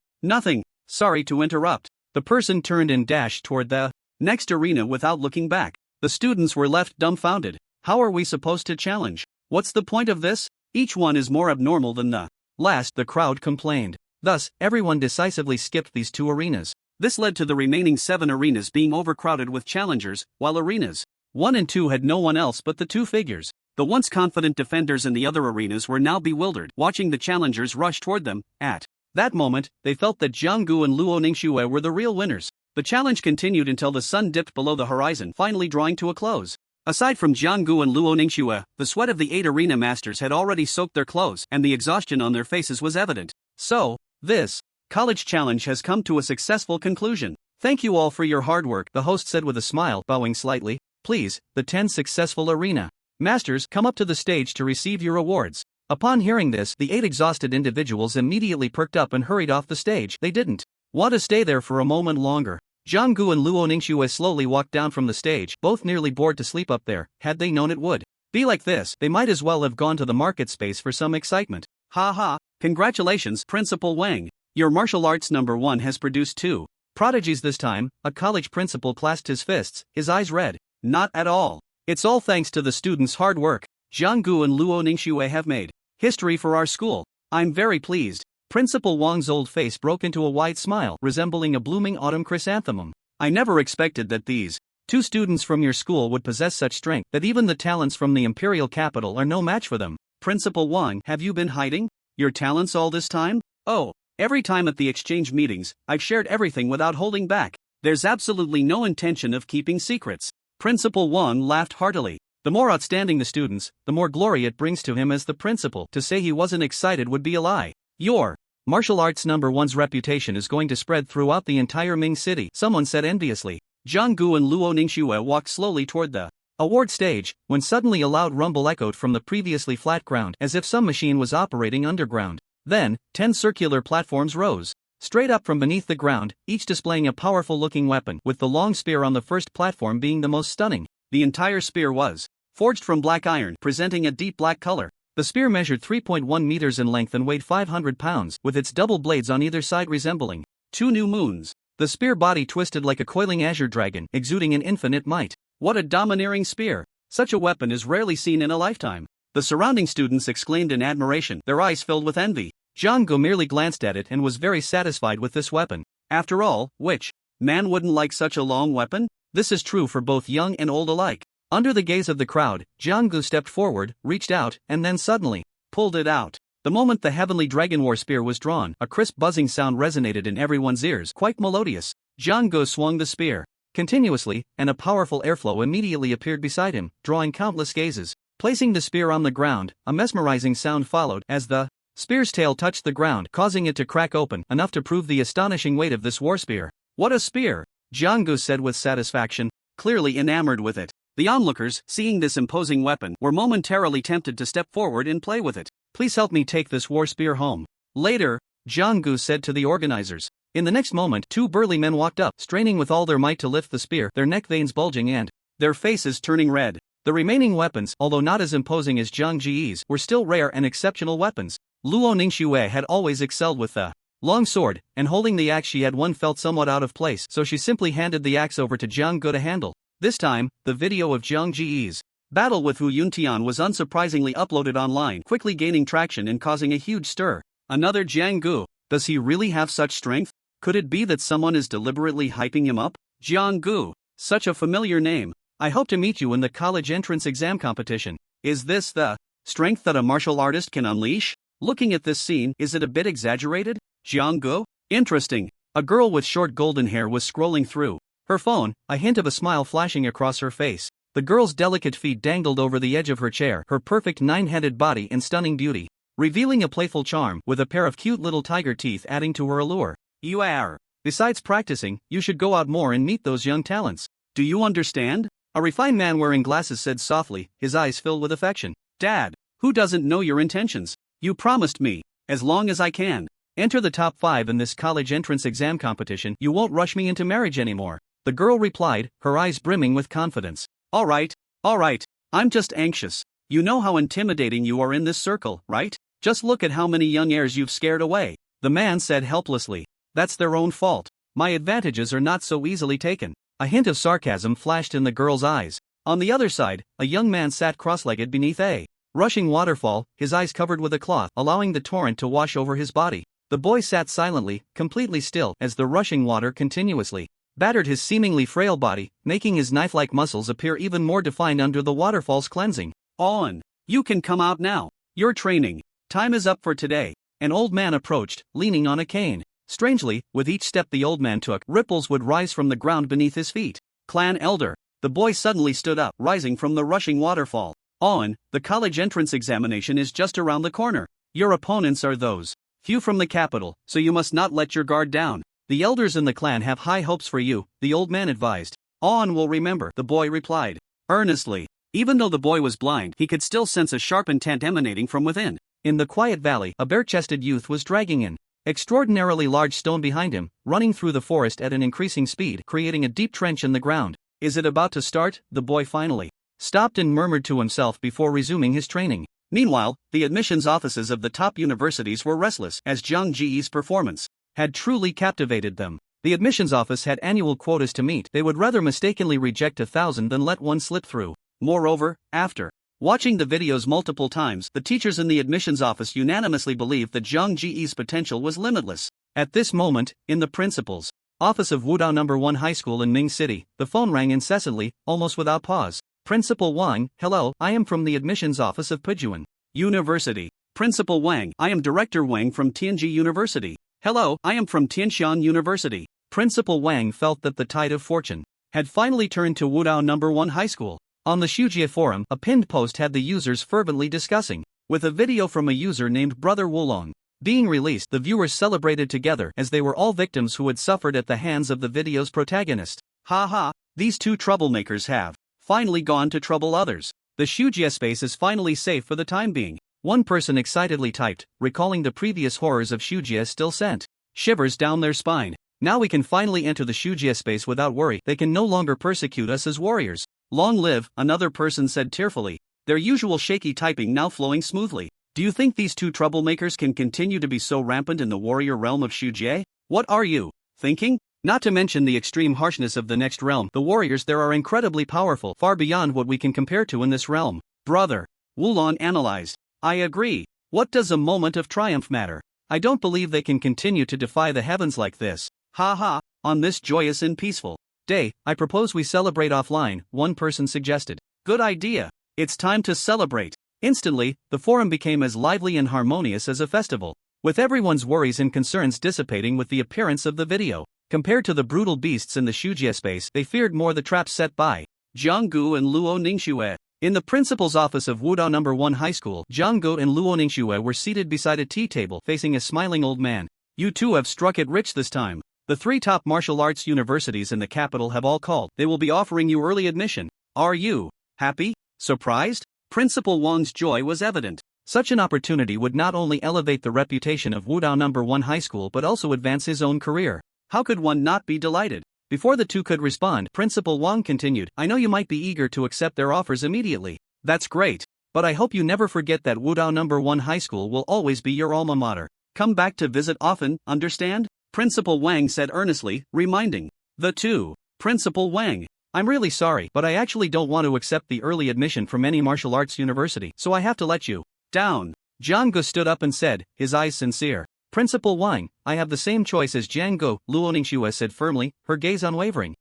Sorry to interrupt. The person turned and dashed toward the next arena without looking back. The students were left dumbfounded. How are we supposed to challenge? What's the point of this? Each one is more abnormal than the last, the crowd complained. Thus, everyone decisively skipped these 2 arenas. This led to the remaining 7 arenas being overcrowded with challengers, while arenas 1 and 2 had no one else but the 2 figures. The once confident defenders in the other arenas were now bewildered, watching the challengers rush toward them. At that moment, they felt that Jiang Gu and Luo Ningxue were the real winners. The challenge continued until the sun dipped below the horizon, finally drawing to a close. Aside from Jiang Gu and Luo Ningxue, the sweat of the 8 arena masters had already soaked their clothes, and the exhaustion on their faces was evident. So, this college challenge has come to a successful conclusion. Thank you all for your hard work, the host said with a smile, bowing slightly. Please, the 10 successful arena masters come up to the stage to receive your awards. Upon hearing this, the 8 exhausted individuals immediately perked up and hurried off the stage. They didn't want to stay there for a moment longer. Jiang Gu and Luo Ningxue slowly walked down from the stage, both nearly bored to sleep up there. Had they known it would be like this, they might as well have gone to the market space for some excitement. Ha ha, congratulations, Principal Wang. Your martial arts #1 has produced 2 prodigies this time. A college principal clasped his fists, his eyes red. Not at all. It's all thanks to the students' hard work. Jiang Gu and Luo Ningxue have made history for our school. I'm very pleased. Principal Wang's old face broke into a wide smile, resembling a blooming autumn chrysanthemum. I never expected that these 2 students from your school would possess such strength that even the talents from the imperial capital are no match for them. Principal Wang, have you been hiding your talents all this time? Oh, every time at the exchange meetings, I've shared everything without holding back. There's absolutely no intention of keeping secrets. Principal Wang laughed heartily. The more outstanding the students, the more glory it brings to him as the principal. To say he wasn't excited would be a lie. Your martial arts #1's reputation is going to spread throughout the entire Ming city, someone said enviously. Jiang Gu and Luo Ningxue walked slowly toward the award stage, when suddenly a loud rumble echoed from the previously flat ground, as if some machine was operating underground. Then, 10 circular platforms rose straight up from beneath the ground, each displaying a powerful-looking weapon, with the long spear on the first platform being the most stunning. The entire spear was forged from black iron, presenting a deep black color. The spear measured 3.1 meters in length and weighed 500 pounds, with its double blades on either side resembling 2 new moons. The spear body twisted like a coiling azure dragon, exuding an infinite might. What a domineering spear! Such a weapon is rarely seen in a lifetime. The surrounding students exclaimed in admiration, their eyes filled with envy. Jiang Gu merely glanced at it and was very satisfied with this weapon. After all, which man wouldn't like such a long weapon? This is true for both young and old alike. Under the gaze of the crowd, Jiang Gu stepped forward, reached out, and then suddenly pulled it out. The moment the heavenly Dragon War spear was drawn, a crisp buzzing sound resonated in everyone's ears, quite melodious. Jiang Gu swung the spear continuously, and a powerful airflow immediately appeared beside him, drawing countless gazes. Placing the spear on the ground, a mesmerizing sound followed as the spear's tail touched the ground, causing it to crack open, enough to prove the astonishing weight of this war spear. What a spear! Jiang Gu said with satisfaction, clearly enamored with it. The onlookers, seeing this imposing weapon, were momentarily tempted to step forward and play with it. Please help me take this war spear home. Later, Jiang Gu said to the organizers. In the next moment, 2 burly men walked up, straining with all their might to lift the spear, their neck veins bulging and their faces turning red. The remaining weapons, although not as imposing as Jiang Ji's, were still rare and exceptional weapons. Luo Ningxue had always excelled with the long sword, and holding the axe she had won felt somewhat out of place, so she simply handed the axe over to Jiang Gu to handle. This time, the video of Jiang Ji's battle with Hu Yuntian was unsurprisingly uploaded online, quickly gaining traction and causing a huge stir. Another Jiang Gu. Does he really have such strength? Could it be that someone is deliberately hyping him up? Jiang Gu. Such a familiar name. I hope to meet you in the college entrance exam competition. Is this the strength that a martial artist can unleash? Looking at this scene, is it a bit exaggerated? Jiang Gu? Interesting. A girl with short golden hair was scrolling through her phone, a hint of a smile flashing across her face. The girl's delicate feet dangled over the edge of her chair, her perfect 9-headed body and stunning beauty revealing a playful charm, with a pair of cute little tiger teeth adding to her allure. You are. Besides practicing, you should go out more and meet those young talents. Do you understand? A refined man wearing glasses said softly, his eyes filled with affection. Dad, who doesn't know your intentions? You promised me, as long as I can enter the top 5 in this college entrance exam competition, you won't rush me into marriage anymore. The girl replied, her eyes brimming with confidence. All right. I'm just anxious. You know how intimidating you are in this circle, right? Just look at how many young heirs you've scared away. The man said helplessly. That's their own fault. My advantages are not so easily taken. A hint of sarcasm flashed in the girl's eyes. On the other side, a young man sat cross-legged beneath a rushing waterfall, his eyes covered with a cloth, allowing the torrent to wash over his body. The boy sat silently, completely still, as the rushing water continuously battered his seemingly frail body, making his knife-like muscles appear even more defined under the waterfall's cleansing. On. You can come out now. Your training time is up for today. An old man approached, leaning on a cane. Strangely, with each step the old man took, ripples would rise from the ground beneath his feet. Clan Elder. The boy suddenly stood up, rising from the rushing waterfall. On, the college entrance examination is just around the corner. Your opponents are those few from the capital, so you must not let your guard down. The elders in the clan have high hopes for you, the old man advised. On will remember, the boy replied. earnestly. Even though the boy was blind, he could still sense a sharp intent emanating from within. In the quiet valley, a bare-chested youth was dragging an extraordinarily large stone behind him, running through the forest at an increasing speed, creating a deep trench in the ground. Is it about to start? The boy finally stopped and murmured to himself before resuming his training. Meanwhile, the admissions offices of the top universities were restless, as Jiang Ji's performance had truly captivated them. The admissions office had annual quotas to meet. They would rather mistakenly reject 1,000 than let one slip through. Moreover, after watching the videos multiple times, the teachers in the admissions office unanimously believed that Jiang Ji's potential was limitless. At this moment, in the principal's office of Wudao No. 1 High School in Ming City, the phone rang incessantly, almost without pause. Principal Wang, hello, I am from the admissions office of Pujuan University. Principal Wang, I am Director Wang from Tianji University. Hello, I am from Tianxian University. Principal Wang felt that the tide of fortune had finally turned to Wudao No. 1 High School. On the Shujie forum, a pinned post had the users fervently discussing, with a video from a user named Brother Wulong being released. The viewers celebrated together as they were all victims who had suffered at the hands of the video's protagonist. Ha ha, these two troublemakers have finally gone to trouble others. The Shujie space is finally safe for the time being. One person excitedly typed, recalling the previous horrors of Shujie still sent shivers down their spine. Now we can finally enter the Shujie space without worry. They can no longer persecute us as warriors. Long live, another person said tearfully, their usual shaky typing now flowing smoothly. Do you think these two troublemakers can continue to be so rampant in the warrior realm of Shujie? What are you thinking? Not to mention the extreme harshness of the next realm. The warriors there are incredibly powerful, far beyond what we can compare to in this realm. Brother Wulong analyzed. I agree. What does a moment of triumph matter? I don't believe they can continue to defy the heavens like this. Ha ha, on this joyous and peaceful day, I propose we celebrate offline, one person suggested. Good idea. It's time to celebrate. Instantly, the forum became as lively and harmonious as a festival, with everyone's worries and concerns dissipating with the appearance of the video. Compared to the brutal beasts in the Shujie space, they feared more the traps set by Jiang Gu and Luo Ningxue. In the principal's office of Wudao No. 1 High School, Jiang Gu and Luo Ningxue were seated beside a tea table facing a smiling old man. You two have struck it rich this time. The 3 top martial arts universities in the capital have all called. They will be offering you early admission. Are you happy? Surprised? Principal Wang's joy was evident. Such an opportunity would not only elevate the reputation of Wudao No. 1 High School but also advance his own career. How could one not be delighted? Before the two could respond, Principal Wang continued, I know you might be eager to accept their offers immediately. That's great. But I hope you never forget that Wudao No. 1 High School will always be your alma mater. Come back to visit often, understand? Principal Wang said earnestly, reminding the two. Principal Wang, I'm really sorry, but I actually don't want to accept the early admission from any martial arts university, so I have to let you down. Jiang Gu stood up and said, his eyes sincere. Principal Wang, I have the same choice as Jiang Gu, Luo Ningxue said firmly, her gaze unwavering.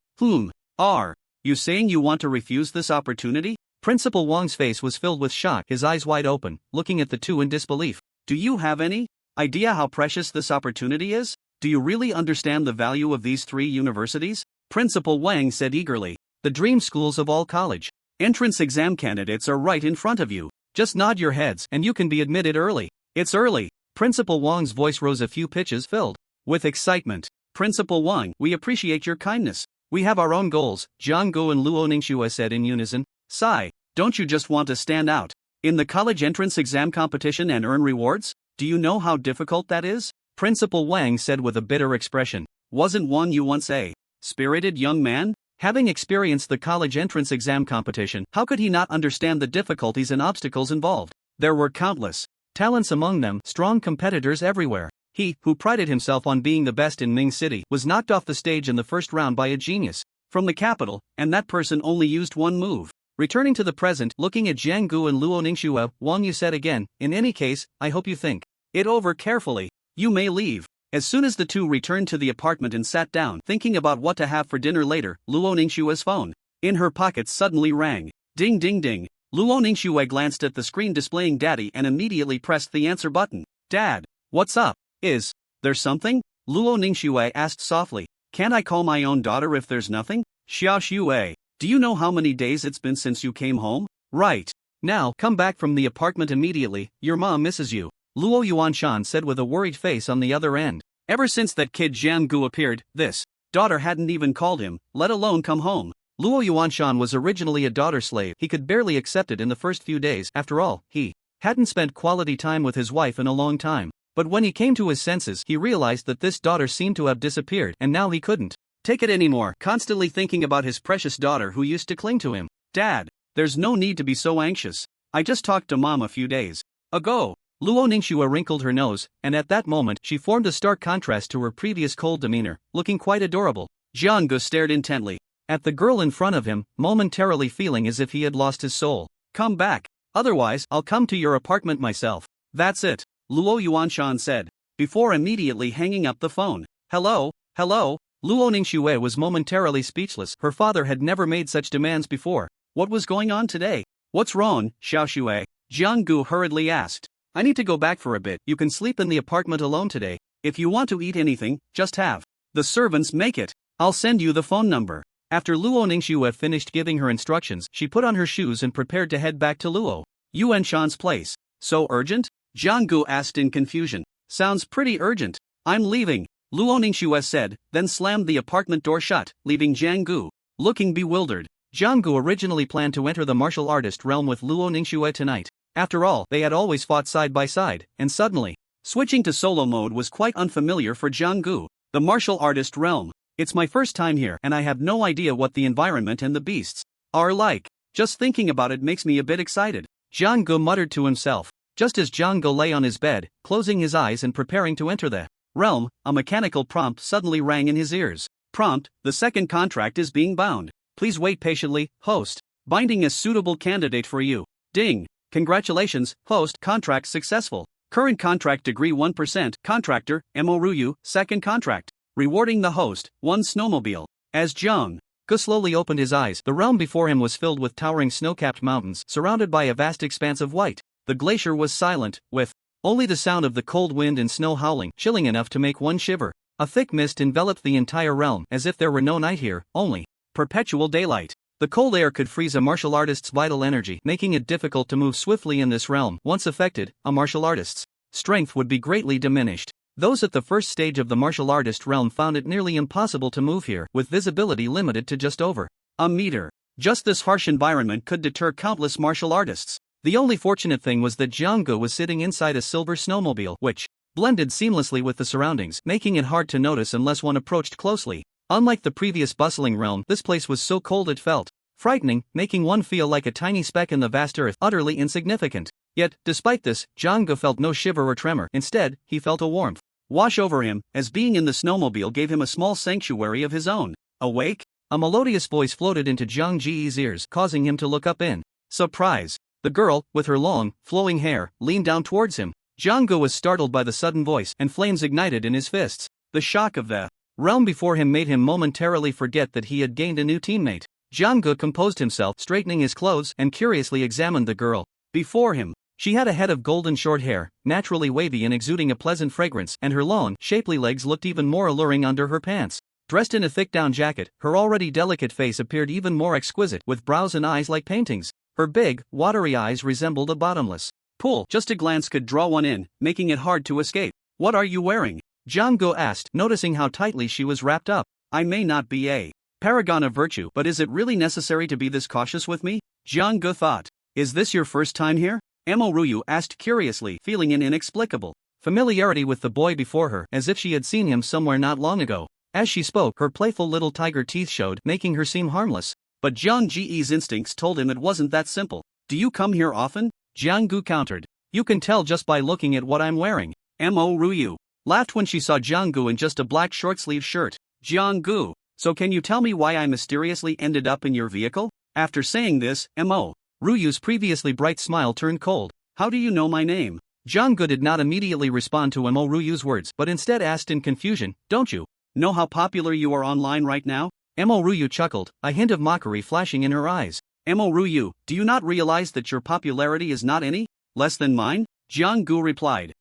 Are you saying you want to refuse this opportunity? Principal Wang's face was filled with shock, his eyes wide open, looking at the two in disbelief. Do you have any idea how precious this opportunity is? Do you really understand the value of these 3 universities? Principal Wang said eagerly. The dream schools of all college entrance exam candidates are right in front of you. Just nod your heads and you can be admitted early. It's early. Principal Wang's voice rose a few pitches, filled with excitement. Principal Wang, we appreciate your kindness. We have our own goals, Jiang Gu and Luo Ningxue said in unison. Sigh, don't you just want to stand out in the college entrance exam competition and earn rewards? Do you know how difficult that is? Principal Wang said with a bitter expression. Wasn't Wang you once a spirited young man? Having experienced the college entrance exam competition, how could he not understand the difficulties and obstacles involved? There were countless talents among them, strong competitors everywhere. He, who prided himself on being the best in Ming City, was knocked off the stage in the first round by a genius from the capital, and that person only used one move. Returning to the present, looking at Jiang Gu and Luo Ningxue, Wang Yu said again, in any case, I hope you think it over carefully. You may leave. As soon as the two returned to the apartment and sat down, thinking about what to have for dinner later, Luo Ningxue's phone in her pocket suddenly rang. Ding ding ding. Luo Ningxue glanced at the screen displaying Daddy and immediately pressed the answer button. Dad, what's up? Is there something? Luo Ningxue asked softly. Can't I call my own daughter if there's nothing? Xia Xue, do you know how many days it's been since you came home? Right. Now, come back from the apartment immediately, your mom misses you. Luo Yuanshan said with a worried face on the other end. Ever since that kid Jiang Gu appeared, this daughter hadn't even called him, let alone come home. Luo Yuanshan was originally a daughter slave. He could barely accept it in the first few days. After all, he hadn't spent quality time with his wife in a long time. But when he came to his senses, he realized that this daughter seemed to have disappeared, and now he couldn't take it anymore, constantly thinking about his precious daughter who used to cling to him. Dad, there's no need to be so anxious. I just talked to Mom a few days ago. Luo Ningxue wrinkled her nose, and at that moment she formed a stark contrast to her previous cold demeanor, looking quite adorable. Jiangge stared intently at the girl in front of him, momentarily feeling as if he had lost his soul. Come back, otherwise I'll come to your apartment myself. That's it, Luo Yuanshan said, before immediately hanging up the phone. Hello. Luo Ningxue was momentarily speechless. Her father had never made such demands before. What was going on today? What's wrong, Xiaoxue? Jiangge hurriedly asked. I need to go back for a bit. You can sleep in the apartment alone today. If you want to eat anything, just have the servants make it. I'll send you the phone number. After Luo Ningxue finished giving her instructions, she put on her shoes and prepared to head back to Luo Yuanshan's place. So urgent? Jiangge asked in confusion. Sounds pretty urgent. I'm leaving, Luo Ningxue said, then slammed the apartment door shut, leaving Jiangge looking bewildered. Jiangge originally planned to enter the martial artist realm with Luo Ningxue tonight. After all, they had always fought side by side, and suddenly, switching to solo mode was quite unfamiliar for Jiangge. The martial artist realm. It's my first time here, and I have no idea what the environment and the beasts are like. Just thinking about it makes me a bit excited, Jiangge muttered to himself. Just as Jiangge lay on his bed, closing his eyes and preparing to enter the realm, a mechanical prompt suddenly rang in his ears. Prompt: the second contract is being bound. Please wait patiently, host. Binding a suitable candidate for you. Ding. Congratulations, host. Contract successful. Current contract degree 1%. Contractor, Mo. Second contract. Rewarding the host, 1 snowmobile. As Jiang Ge slowly opened his eyes, the realm before him was filled with towering snow-capped mountains, surrounded by a vast expanse of white. The glacier was silent, with only the sound of the cold wind and snow howling, chilling enough to make one shiver. A thick mist enveloped the entire realm, as if there were no night here, only perpetual daylight. The cold air could freeze a martial artist's vital energy, making it difficult to move swiftly in this realm. Once affected, a martial artist's strength would be greatly diminished. Those at the first stage of the martial artist realm found it nearly impossible to move here, with visibility limited to just over a meter. Just this harsh environment could deter countless martial artists. The only fortunate thing was that Jiangge was sitting inside a silver snowmobile, which blended seamlessly with the surroundings, making it hard to notice unless one approached closely. Unlike the previous bustling realm, this place was so cold it felt frightening, making one feel like a tiny speck in the vast earth, utterly insignificant. Yet, despite this, Jiangge felt no shiver or tremor. Instead, he felt a warmth wash over him, as being in the snowmobile gave him a small sanctuary of his own. Awake? A melodious voice floated into Jiang Ji's ears, causing him to look up in surprise. The girl, with her long, flowing hair, leaned down towards him. Jiangge was startled by the sudden voice, and flames ignited in his fists. The shock of the realm before him made him momentarily forget that he had gained a new teammate. Jiangge composed himself, straightening his clothes, and curiously examined the girl before him. She had a head of golden short hair, naturally wavy and exuding a pleasant fragrance, and her long, shapely legs looked even more alluring under her pants. Dressed in a thick down jacket, her already delicate face appeared even more exquisite, with brows and eyes like paintings. Her big, watery eyes resembled a bottomless pool. Just a glance could draw one in, making it hard to escape. What are you wearing? Jiangge asked, noticing how tightly she was wrapped up. I may not be a paragon of virtue, but is it really necessary to be this cautious with me? Jiangge thought. Is this your first time here? Mo asked curiously, feeling an inexplicable familiarity with the boy before her, as if she had seen him somewhere not long ago. As she spoke, her playful little tiger teeth showed, making her seem harmless. But Jiang Ji's instincts told him it wasn't that simple. Do you come here often? Jiangge countered. You can tell just by looking at what I'm wearing. Mo laughed when she saw Jiangge in just a black short-sleeved shirt. Jiangge, so can you tell me why I mysteriously ended up in your vehicle? After saying this, Mo.Ryu's previously bright smile turned cold. How do you know my name? Jiangge did not immediately respond to Mo.Ryu's words, but instead asked in confusion, don't you know how popular you are online right now? Mo.Ryu chuckled, a hint of mockery flashing in her eyes. Mo.Ryu, do you not realize that your popularity is not any less than mine? Jiangge replied.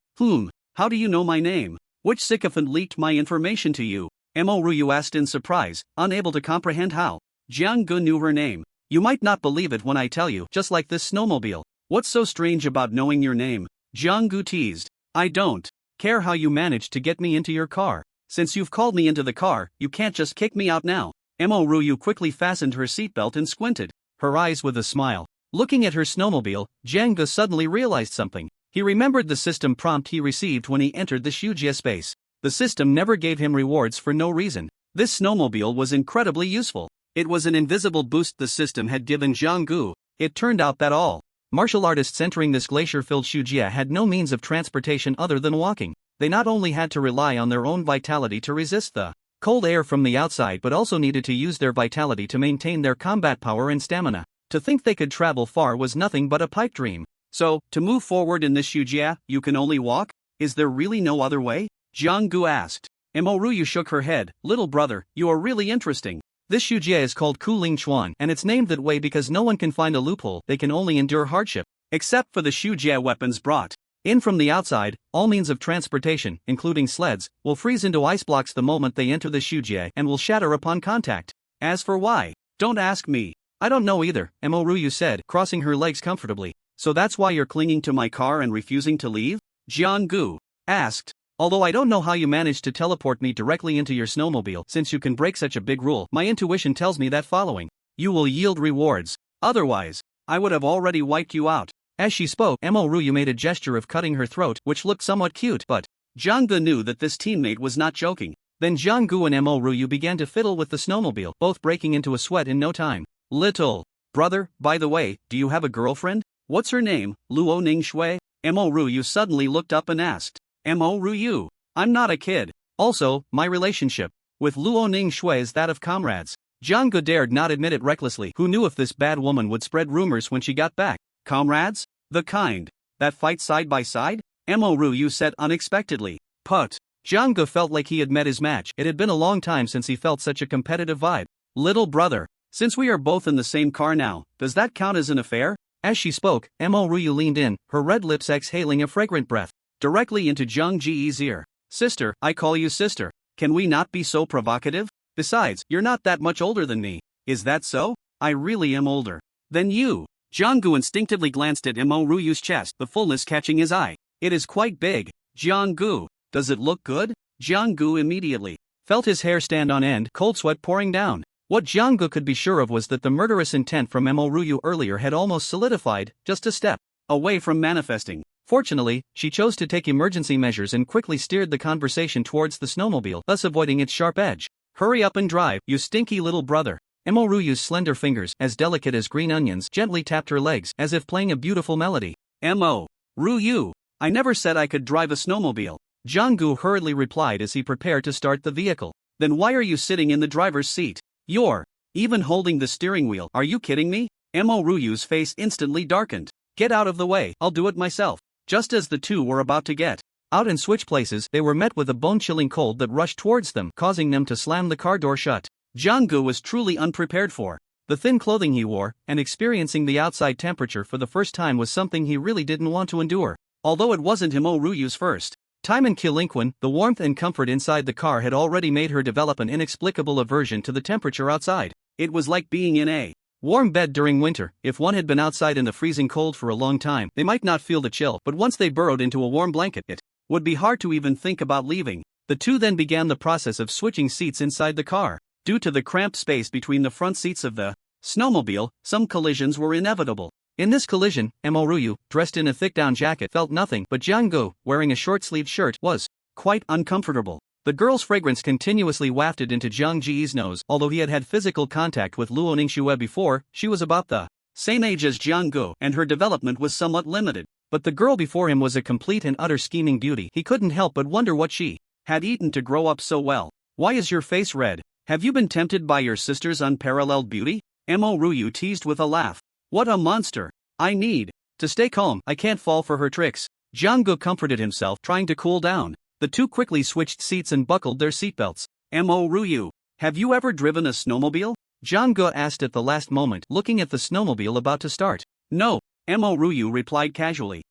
How do you know my name? Which sycophant leaked my information to you? Mo.Ryu asked in surprise, unable to comprehend how Jiangge knew her name. You might not believe it when I tell you, just like this snowmobile. What's so strange about knowing your name? Jiangge teased. I don't care how you managed to get me into your car. Since you've called me into the car, you can't just kick me out now. Mo Ryu quickly fastened her seatbelt and squinted, her eyes with a smile. Looking at her snowmobile, Jang-ge suddenly realized something. He remembered the system prompt he received when he entered the Shujia space. The system never gave him rewards for no reason. This snowmobile was incredibly useful. It was an invisible boost the system had given Jiang-gu. It turned out that all martial artists entering this glacier-filled Shujia had no means of transportation other than walking. They not only had to rely on their own vitality to resist the cold air from the outside but also needed to use their vitality to maintain their combat power and stamina. To think they could travel far was nothing but a pipe dream. So, to move forward in this Shujia, you can only walk? Is there really no other way? Jiang-gu asked. Mo Ryu shook her head. Little brother, you are really interesting. This Shujia is called Kuling Chuan, and it's named that way because no one can find a loophole. They can only endure hardship. Except for the Shujia weapons brought in from the outside, all means of transportation, including sleds, will freeze into ice blocks the moment they enter the Shujia and will shatter upon contact. As for why, don't ask me. I don't know either, Mo Ryu said, crossing her legs comfortably. So that's why you're clinging to my car and refusing to leave? Jiang-gu asked. Although I don't know how you managed to teleport me directly into your snowmobile since you can break such a big rule, my intuition tells me that following you will yield rewards. Otherwise, I would have already wiped you out. As she spoke, Mo Ryu made a gesture of cutting her throat, which looked somewhat cute, but Jiang-gu knew that this teammate was not joking. Then Jiang-gu and Mo Ryu began to fiddle with the snowmobile, both breaking into a sweat in no time. Little brother, by the way, do you have a girlfriend? What's her name, Luo Ningshui? Mo Ryu suddenly looked up and asked. Mo Ryu, I'm not a kid. Also, my relationship with Luo Ningshui is that of comrades. Jiang-gu dared not admit it recklessly. Who knew if this bad woman would spread rumors when she got back? Comrades? The kind that fight side by side? Mo Ryu said unexpectedly. Put. Jiang-gu felt like he had met his match. It had been a long time since he felt such a competitive vibe. Little brother, since we are both in the same car now, does that count as an affair? As she spoke, Mo Ryu leaned in, her red lips exhaling a fragrant breath, directly into Jiang Ji's ear. Sister, I call you sister. Can we not be so provocative? Besides, you're not that much older than me. Is that so? I really am older than you. Jiang-gu instinctively glanced at Mo Ryu's chest, the fullness catching his eye. It is quite big. Jiang-gu, does it look good? Jiang-gu immediately felt his hair stand on end, cold sweat pouring down. What Jiang-gu could be sure of was that the murderous intent from Mo Ryu earlier had almost solidified, just a step away from manifesting. Fortunately, she chose to take emergency measures and quickly steered the conversation towards the snowmobile, thus avoiding its sharp edge. Hurry up and drive, you stinky little brother. Mo Ryu's slender fingers, as delicate as green onions, gently tapped her legs, as if playing a beautiful melody. Mo Ryu, I never said I could drive a snowmobile. Jiang-gu hurriedly replied as he prepared to start the vehicle. Then why are you sitting in the driver's seat? You're even holding the steering wheel. Are you kidding me? Mo Ryu's face instantly darkened. Get out of the way, I'll do it myself. Just as the two were about to get out and switch places, they were met with a bone-chilling cold that rushed towards them, causing them to slam the car door shut. Jiang-gu was truly unprepared for the thin clothing he wore, and experiencing the outside temperature for the first time was something he really didn't want to endure. Although it wasn't Mo Ryu's first time in Kilinquan, the warmth and comfort inside the car had already made her develop an inexplicable aversion to the temperature outside. It was like being in a warm bed during winter. If one had been outside in the freezing cold for a long time, they might not feel the chill, but once they burrowed into a warm blanket, it would be hard to even think about leaving. The two then began the process of switching seats inside the car. Due to the cramped space between the front seats of the snowmobile, some collisions were inevitable. In this collision, Mo Ryu, dressed in a thick down jacket, felt nothing, but Jiang-gu, wearing a short-sleeved shirt, was quite uncomfortable. The girl's fragrance continuously wafted into Jiang Ji's nose. Although he had had physical contact with Luo Ningshui before, she was about the same age as Jiang-gu, and her development was somewhat limited. But the girl before him was a complete and utter scheming beauty. He couldn't help but wonder what she had eaten to grow up so well. Why is your face red? Have you been tempted by your sister's unparalleled beauty? Mo Ryu teased with a laugh. What a monster. I need to stay calm. I can't fall for her tricks. Jiang-gu comforted himself, trying to cool down. The two quickly switched seats and buckled their seatbelts. Mo Ryu, have you ever driven a snowmobile? Jiang-gu asked at the last moment, looking at the snowmobile about to start. No, Mo Ryu replied casually.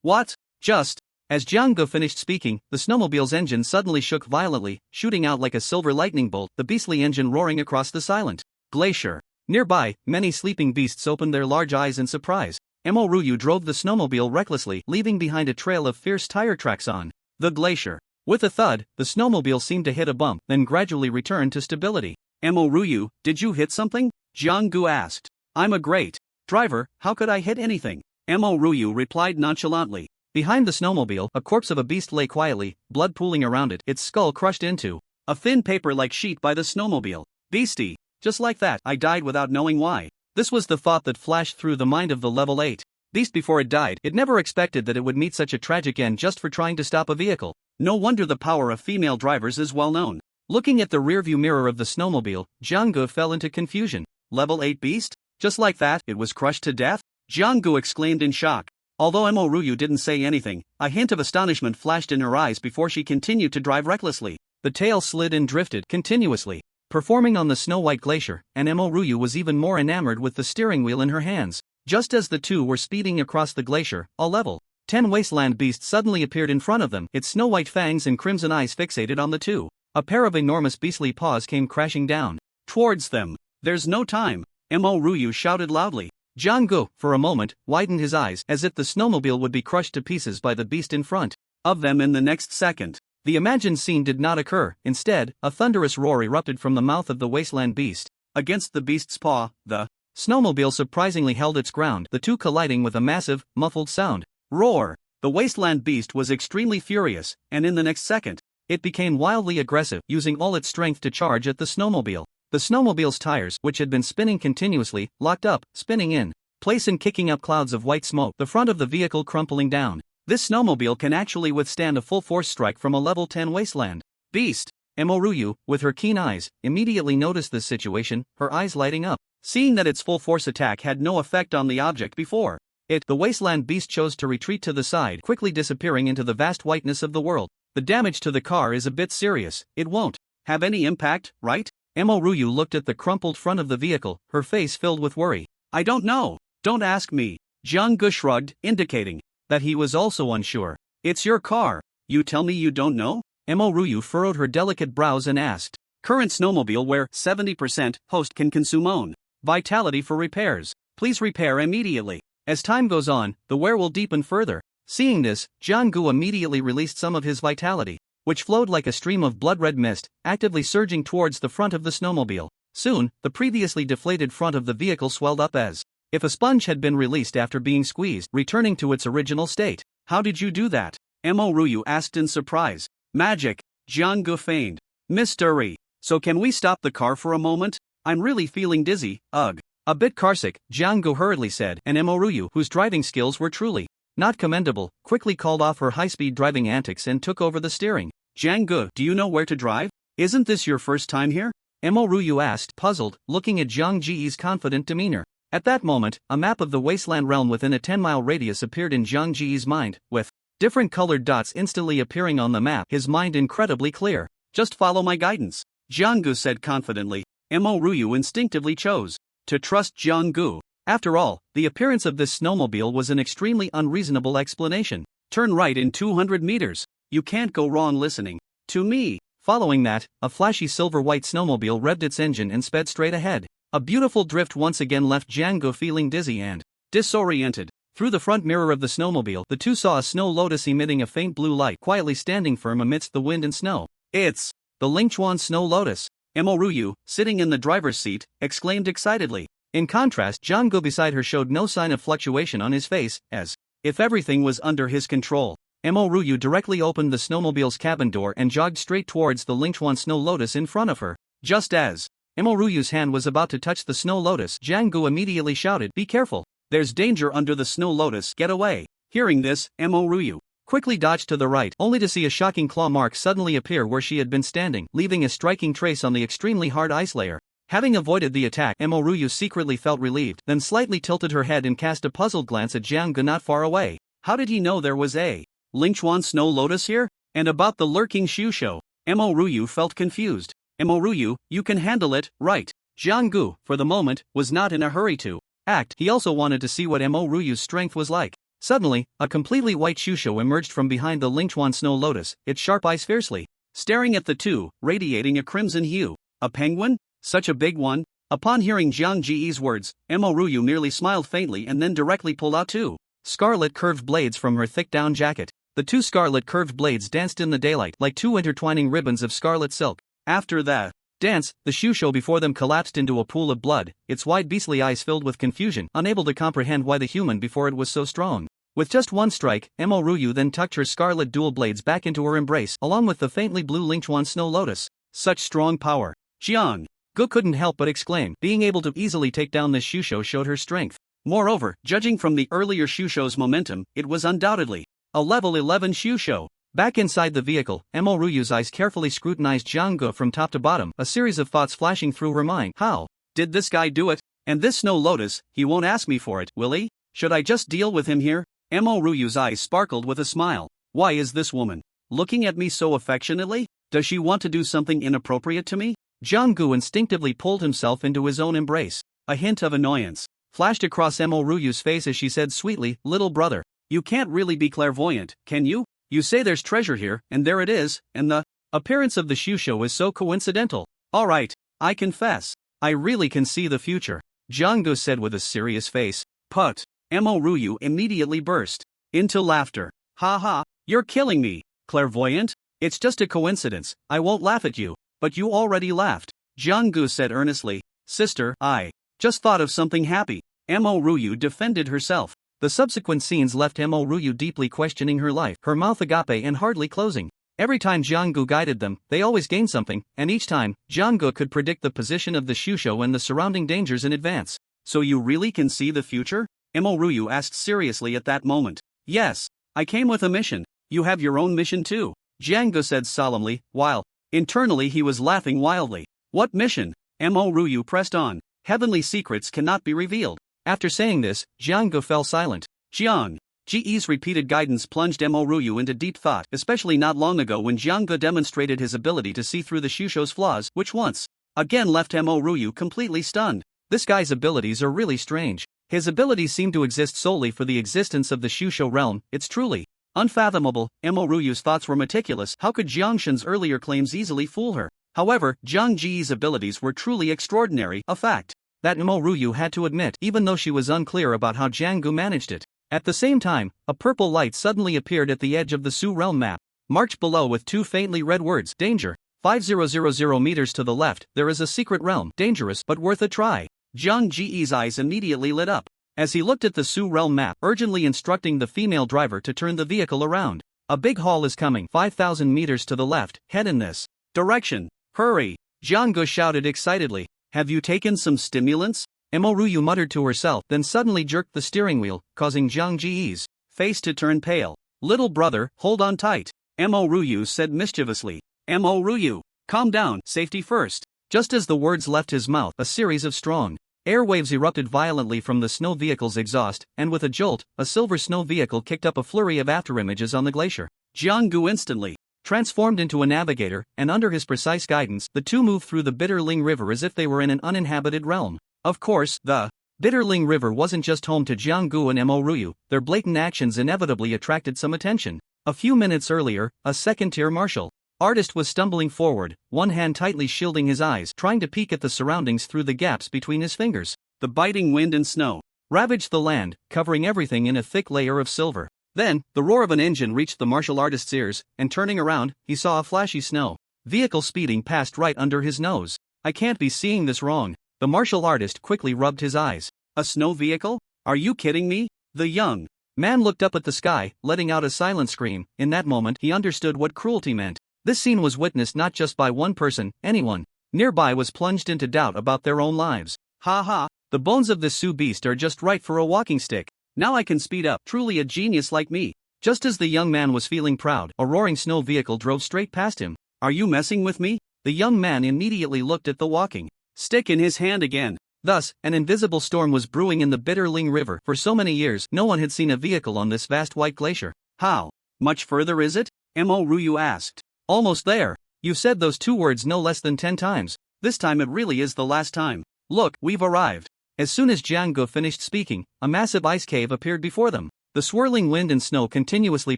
What? Just. As Jiang-gu finished speaking, the snowmobile's engine suddenly shook violently, shooting out like a silver lightning bolt, the beastly engine roaring across the silent glacier. Nearby, many sleeping beasts opened their large eyes in surprise. Mo Ryu drove the snowmobile recklessly, leaving behind a trail of fierce tire tracks on the glacier. With a thud, the snowmobile seemed to hit a bump, then gradually returned to stability. Ryu, did you hit something? Jiang-gu asked. I'm a great driver, how could I hit anything? Ryu replied nonchalantly. Behind the snowmobile, a corpse of a beast lay quietly, blood pooling around it, its skull crushed into a thin paper-like sheet by the snowmobile. Beastie. Just like that, I died without knowing why. This was the thought that flashed through the mind of the level 8 beast before it died. It never expected that it would meet such a tragic end just for trying to stop a vehicle. No wonder the power of female drivers is well known. Looking at the rearview mirror of the snowmobile, Jiang-gu fell into confusion. Level 8 beast? Just like that, it was crushed to death? Jiang-gu exclaimed in shock. Although Ryu didn't say anything, a hint of astonishment flashed in her eyes before she continued to drive recklessly. The tail slid and drifted continuously, performing on the snow-white glacier, and Ryu was even more enamored with the steering wheel in her hands. Just as the two were speeding across the glacier, a level 10 wasteland beast suddenly appeared in front of them, its snow-white fangs and crimson eyes fixated on the two. A pair of enormous beastly paws came crashing down towards them. There's no time, Ryu shouted loudly. Jiang-gu, for a moment, widened his eyes as if the snowmobile would be crushed to pieces by the beast in front of them in the next second. The imagined scene did not occur. Instead, a thunderous roar erupted from the mouth of the wasteland beast. Against the beast's paw, the snowmobile surprisingly held its ground, the two colliding with a massive, muffled sound. Roar! The wasteland beast was extremely furious, and in the next second, it became wildly aggressive, using all its strength to charge at the snowmobile. The snowmobile's tires, which had been spinning continuously, locked up, spinning in place and kicking up clouds of white smoke, the front of the vehicle crumpling down. This snowmobile can actually withstand a full-force strike from a level 10 wasteland beast. Ryu, with her keen eyes, immediately noticed this situation, her eyes lighting up. Seeing that its full-force attack had no effect on the object before the wasteland beast chose to retreat to the side, quickly disappearing into the vast whiteness of the world. The damage to the car is a bit serious. It won't have any impact, right? Ryu looked at the crumpled front of the vehicle, her face filled with worry. I don't know. Don't ask me. Jiang-gu shrugged, indicating that he was also unsure. It's your car. You tell me you don't know? Ryu furrowed her delicate brows and asked. Current snowmobile where 70% host can consume own vitality for repairs. Please repair immediately. As time goes on, the wear will deepen further. Seeing this, Jiang-gu immediately released some of his vitality, which flowed like a stream of blood-red mist, actively surging towards the front of the snowmobile. Soon, the previously deflated front of the vehicle swelled up as if a sponge had been released after being squeezed, returning to its original state. How did you do that? Ryu asked in surprise. Magic, Jiang-gu feigned. Mystery. So can we stop the car for a moment? I'm really feeling dizzy, ugh. A bit carsick, Jiang-gu hurriedly said, and Ryu, whose driving skills were truly not commendable, quickly called off her high-speed driving antics and took over the steering. Jiang-gu, do you know where to drive? Isn't this your first time here? Ryu asked, puzzled, looking at Jiang Ji's confident demeanor. At that moment, a map of the wasteland realm within a 10-mile radius appeared in Jiang Ji's mind, with different colored dots instantly appearing on the map, his mind incredibly clear. Just follow my guidance, Jiang-gu said confidently. Ryu instinctively chose to trust Jiang-gu. After all, the appearance of this snowmobile was an extremely unreasonable explanation. Turn right in 200 meters. You can't go wrong listening to me. Following that, a flashy silver-white snowmobile revved its engine and sped straight ahead. A beautiful drift once again left Jiang-gu feeling dizzy and disoriented. Through the front mirror of the snowmobile, the two saw a snow lotus emitting a faint blue light, quietly standing firm amidst the wind and snow. It's the Lingchuan snow lotus. Ryu, sitting in the driver's seat, exclaimed excitedly. In contrast, Jiang-gu beside her showed no sign of fluctuation on his face, as if everything was under his control. Ryu directly opened the snowmobile's cabin door and jogged straight towards the Lingchuan snow lotus in front of her. Just as Ryu's hand was about to touch the snow lotus, Jiang-gu immediately shouted, "Be careful! There's danger under the snow lotus, get away!" Hearing this, Ryu quickly dodged to the right, only to see a shocking claw mark suddenly appear where she had been standing, leaving a striking trace on the extremely hard ice layer. Having avoided the attack, Ryu secretly felt relieved, then slightly tilted her head and cast a puzzled glance at Jiang-gu not far away. How did he know there was a Lingchuan snow lotus here? And about the lurking Shusho? Ryu felt confused. Ryu, you can handle it, right? Jiang-gu, for the moment, was not in a hurry to act. He also wanted to see what Ryu's strength was like. Suddenly, a completely white Shusho emerged from behind the Lingchuan snow lotus, its sharp eyes fiercely staring at the two, radiating a crimson hue. A penguin? Such a big one? Upon hearing Jiang Ji's words, Ryu merely smiled faintly and then directly pulled out two scarlet curved blades from her thick down jacket. The two scarlet curved blades danced in the daylight like two intertwining ribbons of scarlet silk. After that, Dance, the shusho before them collapsed into a pool of blood, its wide beastly eyes filled with confusion, unable to comprehend why the human before it was so strong. With just one strike, Emo Ryu then tucked her scarlet dual blades back into her embrace, along with the faintly blue Lingchuan snow lotus. Such strong power. Jiang Gu couldn't help but exclaim. Being able to easily take down this shusho showed her strength. Moreover, judging from the earlier shusho's momentum, it was undoubtedly a level 11 shusho. Back inside the vehicle, Emo Ryu's eyes carefully scrutinized Jiang Gu from top to bottom, a series of thoughts flashing through her mind. How did this guy do it? And this snow lotus, he won't ask me for it, will he? Should I just deal with him here? Emo Ryu's eyes sparkled with a smile. Why is this woman looking at me so affectionately? Does she want to do something inappropriate to me? Jiang Gu instinctively pulled himself into his own embrace. A hint of annoyance flashed across Emo Ryu's face as she said sweetly, "Little brother, you can't really be clairvoyant, can you? You say there's treasure here, and there it is, and the appearance of the shusho is so coincidental. Alright, I confess, I really can see the future," Jiang Gu said with a serious face. Put. Emo Ryu immediately burst into laughter. Ha ha, you're killing me, clairvoyant? It's just a coincidence, I won't laugh at you. But you already laughed, Jiang Gu said earnestly. Sister, I just thought of something happy. Emo Ryu defended herself. The subsequent scenes left Emo Ryu deeply questioning her life, her mouth agape and hardly closing. Every time Jiang Gu guided them, they always gained something, and each time, Jiang Gu could predict the position of the shusho and the surrounding dangers in advance. So you really can see the future? Emo Ryu asked seriously at that moment. Yes, I came with a mission. You have your own mission too, Jiang Gu said solemnly, while internally he was laughing wildly. What mission? Emo Ryu pressed on. Heavenly secrets cannot be revealed. After saying this, Jiang Gu fell silent. Jiang Ji's repeated guidance plunged Emo Ryu into deep thought, especially not long ago when Jiang Gu demonstrated his ability to see through the shusho's flaws, which once again left Emo Ryu completely stunned. This guy's abilities are really strange. His abilities seem to exist solely for the existence of the shusho realm. It's truly unfathomable. Emo Ryu's thoughts were meticulous. How could Jiang Shen's earlier claims easily fool her? However, Jiang Ji's abilities were truly extraordinary, a fact that Emo Ryu had to admit, even though she was unclear about how Jiang Gu managed it. At the same time, a purple light suddenly appeared at the edge of the Su realm map, marked below with two faintly read words: Danger. 5000 meters to the left, there is a secret realm, dangerous but worth a try. Jiang Ji's eyes immediately lit up as he looked at the Su realm map, urgently instructing the female driver to turn the vehicle around. A big haul is coming, 5000 meters to the left, head in this direction. Hurry! Jiang Gu shouted excitedly. Have you taken some stimulants? Emo Ryu muttered to herself, then suddenly jerked the steering wheel, causing Jiang Ji's face to turn pale. Little brother, hold on tight, Emo Ryu said mischievously. Emo Ryu, calm down, safety first. Just as the words left his mouth, a series of strong airwaves erupted violently from the snow vehicle's exhaust, and with a jolt, a silver snow vehicle kicked up a flurry of afterimages on the glacier. Jiang Gu instantly transformed into a navigator, and under his precise guidance, the two moved through the Bitterling River as if they were in an uninhabited realm. Of course, the Bitterling River wasn't just home to Jiang Gu and Emo Ryu. Their blatant actions inevitably attracted some attention. A few minutes earlier, a second-tier martial artist was stumbling forward, one hand tightly shielding his eyes, trying to peek at the surroundings through the gaps between his fingers. The biting wind and snow ravaged the land, covering everything in a thick layer of silver. Then, the roar of an engine reached the martial artist's ears, and turning around, he saw a flashy snow vehicle speeding past right under his nose. I can't be seeing this wrong. The martial artist quickly rubbed his eyes. A snow vehicle? Are you kidding me? The young man looked up at the sky, letting out a silent scream. In that moment, he understood what cruelty meant. This scene was witnessed not just by one person, anyone nearby was plunged into doubt about their own lives. Ha ha, the bones of this Sioux beast are just right for a walking stick. Now I can speed up, truly a genius like me. Just as the young man was feeling proud, a roaring snow vehicle drove straight past him. Are you messing with me? The young man immediately looked at the walking stick in his hand again. Thus, an invisible storm was brewing in the Bitterling River. For so many years, no one had seen a vehicle on this vast white glacier. How much further is it? Emo Ryu asked. Almost there. You've said those two words no less than 10 times. This time it really is the last time. Look, we've arrived. As soon as Jiang Gu finished speaking, a massive ice cave appeared before them. The swirling wind and snow continuously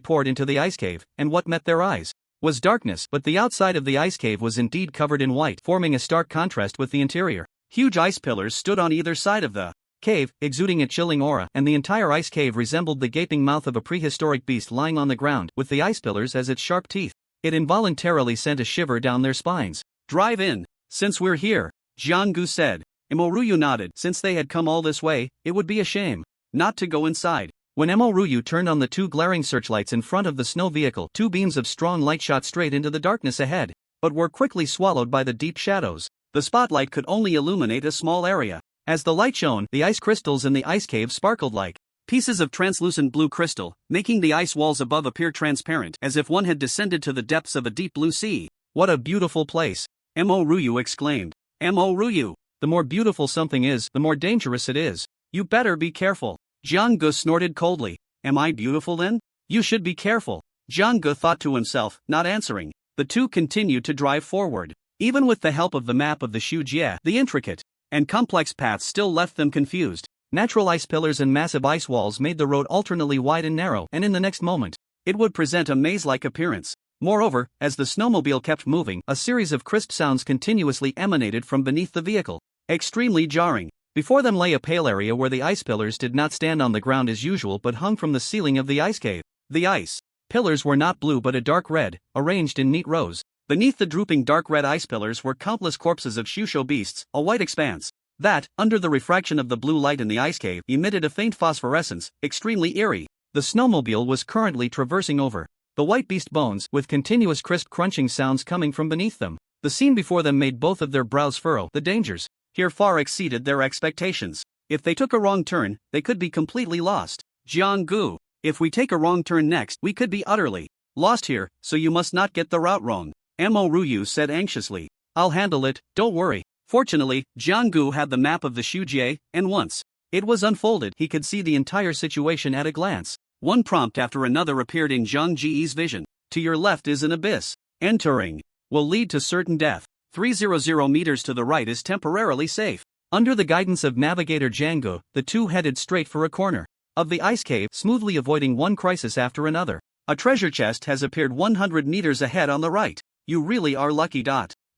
poured into the ice cave, and what met their eyes was darkness, but the outside of the ice cave was indeed covered in white, forming a stark contrast with the interior. Huge ice pillars stood on either side of the cave, exuding a chilling aura, and the entire ice cave resembled the gaping mouth of a prehistoric beast lying on the ground, with the ice pillars as its sharp teeth. It involuntarily sent a shiver down their spines. Drive in, Since we're here, Jiang-gu said. Emo-ryu nodded. Since they had come all this way, it would be a shame not to go inside. When Emo-ryu turned on the two glaring searchlights in front of the snow vehicle, two beams of strong light shot straight into the darkness ahead, but were quickly swallowed by the deep shadows. The spotlight could only illuminate a small area. As the light shone, the ice crystals in the ice cave sparkled like pieces of translucent blue crystal, making the ice walls above appear transparent, as if one had descended to the depths of a deep blue sea. "What a beautiful place!" Emo-ryu exclaimed. Emo-ryu, "The more beautiful something is, the more dangerous it is." "You better be careful." Jiang-gu snorted coldly. "Am I beautiful then? You should be careful." Jiang-gu thought to himself, not answering. The two continued to drive forward. Even with the help of the map of the Shujie, the intricate and complex paths still left them confused. Natural ice pillars and massive ice walls made the road alternately wide and narrow, and in the next moment, it would present a maze-like appearance. Moreover, as the snowmobile kept moving, a series of crisp sounds continuously emanated from beneath the vehicle, extremely jarring. Before them lay a pale area where the ice pillars did not stand on the ground as usual but hung from the ceiling of the ice cave. The ice pillars were not blue but a dark red, arranged in neat rows. Beneath the drooping dark red ice pillars were countless corpses of shusho beasts, a white expanse that, under the refraction of the blue light in the ice cave, emitted a faint phosphorescence, extremely eerie. The snowmobile was currently traversing over the white beast bones, with continuous crisp crunching sounds coming from beneath them. The scene before them made both of their brows furrow. The dangers here far exceeded their expectations. If they took a wrong turn, they could be completely lost. Jiang-gu, if we take a wrong turn next, we could be utterly lost here, so you must not get the route wrong. Emo-ryu said anxiously. "I'll handle it, don't worry." Fortunately, Jiang-gu had the map of the Shujie, and once it was unfolded, he could see the entire situation at a glance. One prompt after another appeared in Zhang Ji's vision. To your left is an abyss. Entering will lead to certain death. 300 meters to the right is temporarily safe. Under the guidance of navigator Jiang-gu, the two headed straight for a corner of the ice cave, smoothly avoiding one crisis after another. A treasure chest has appeared 100 meters ahead on the right. You really are lucky.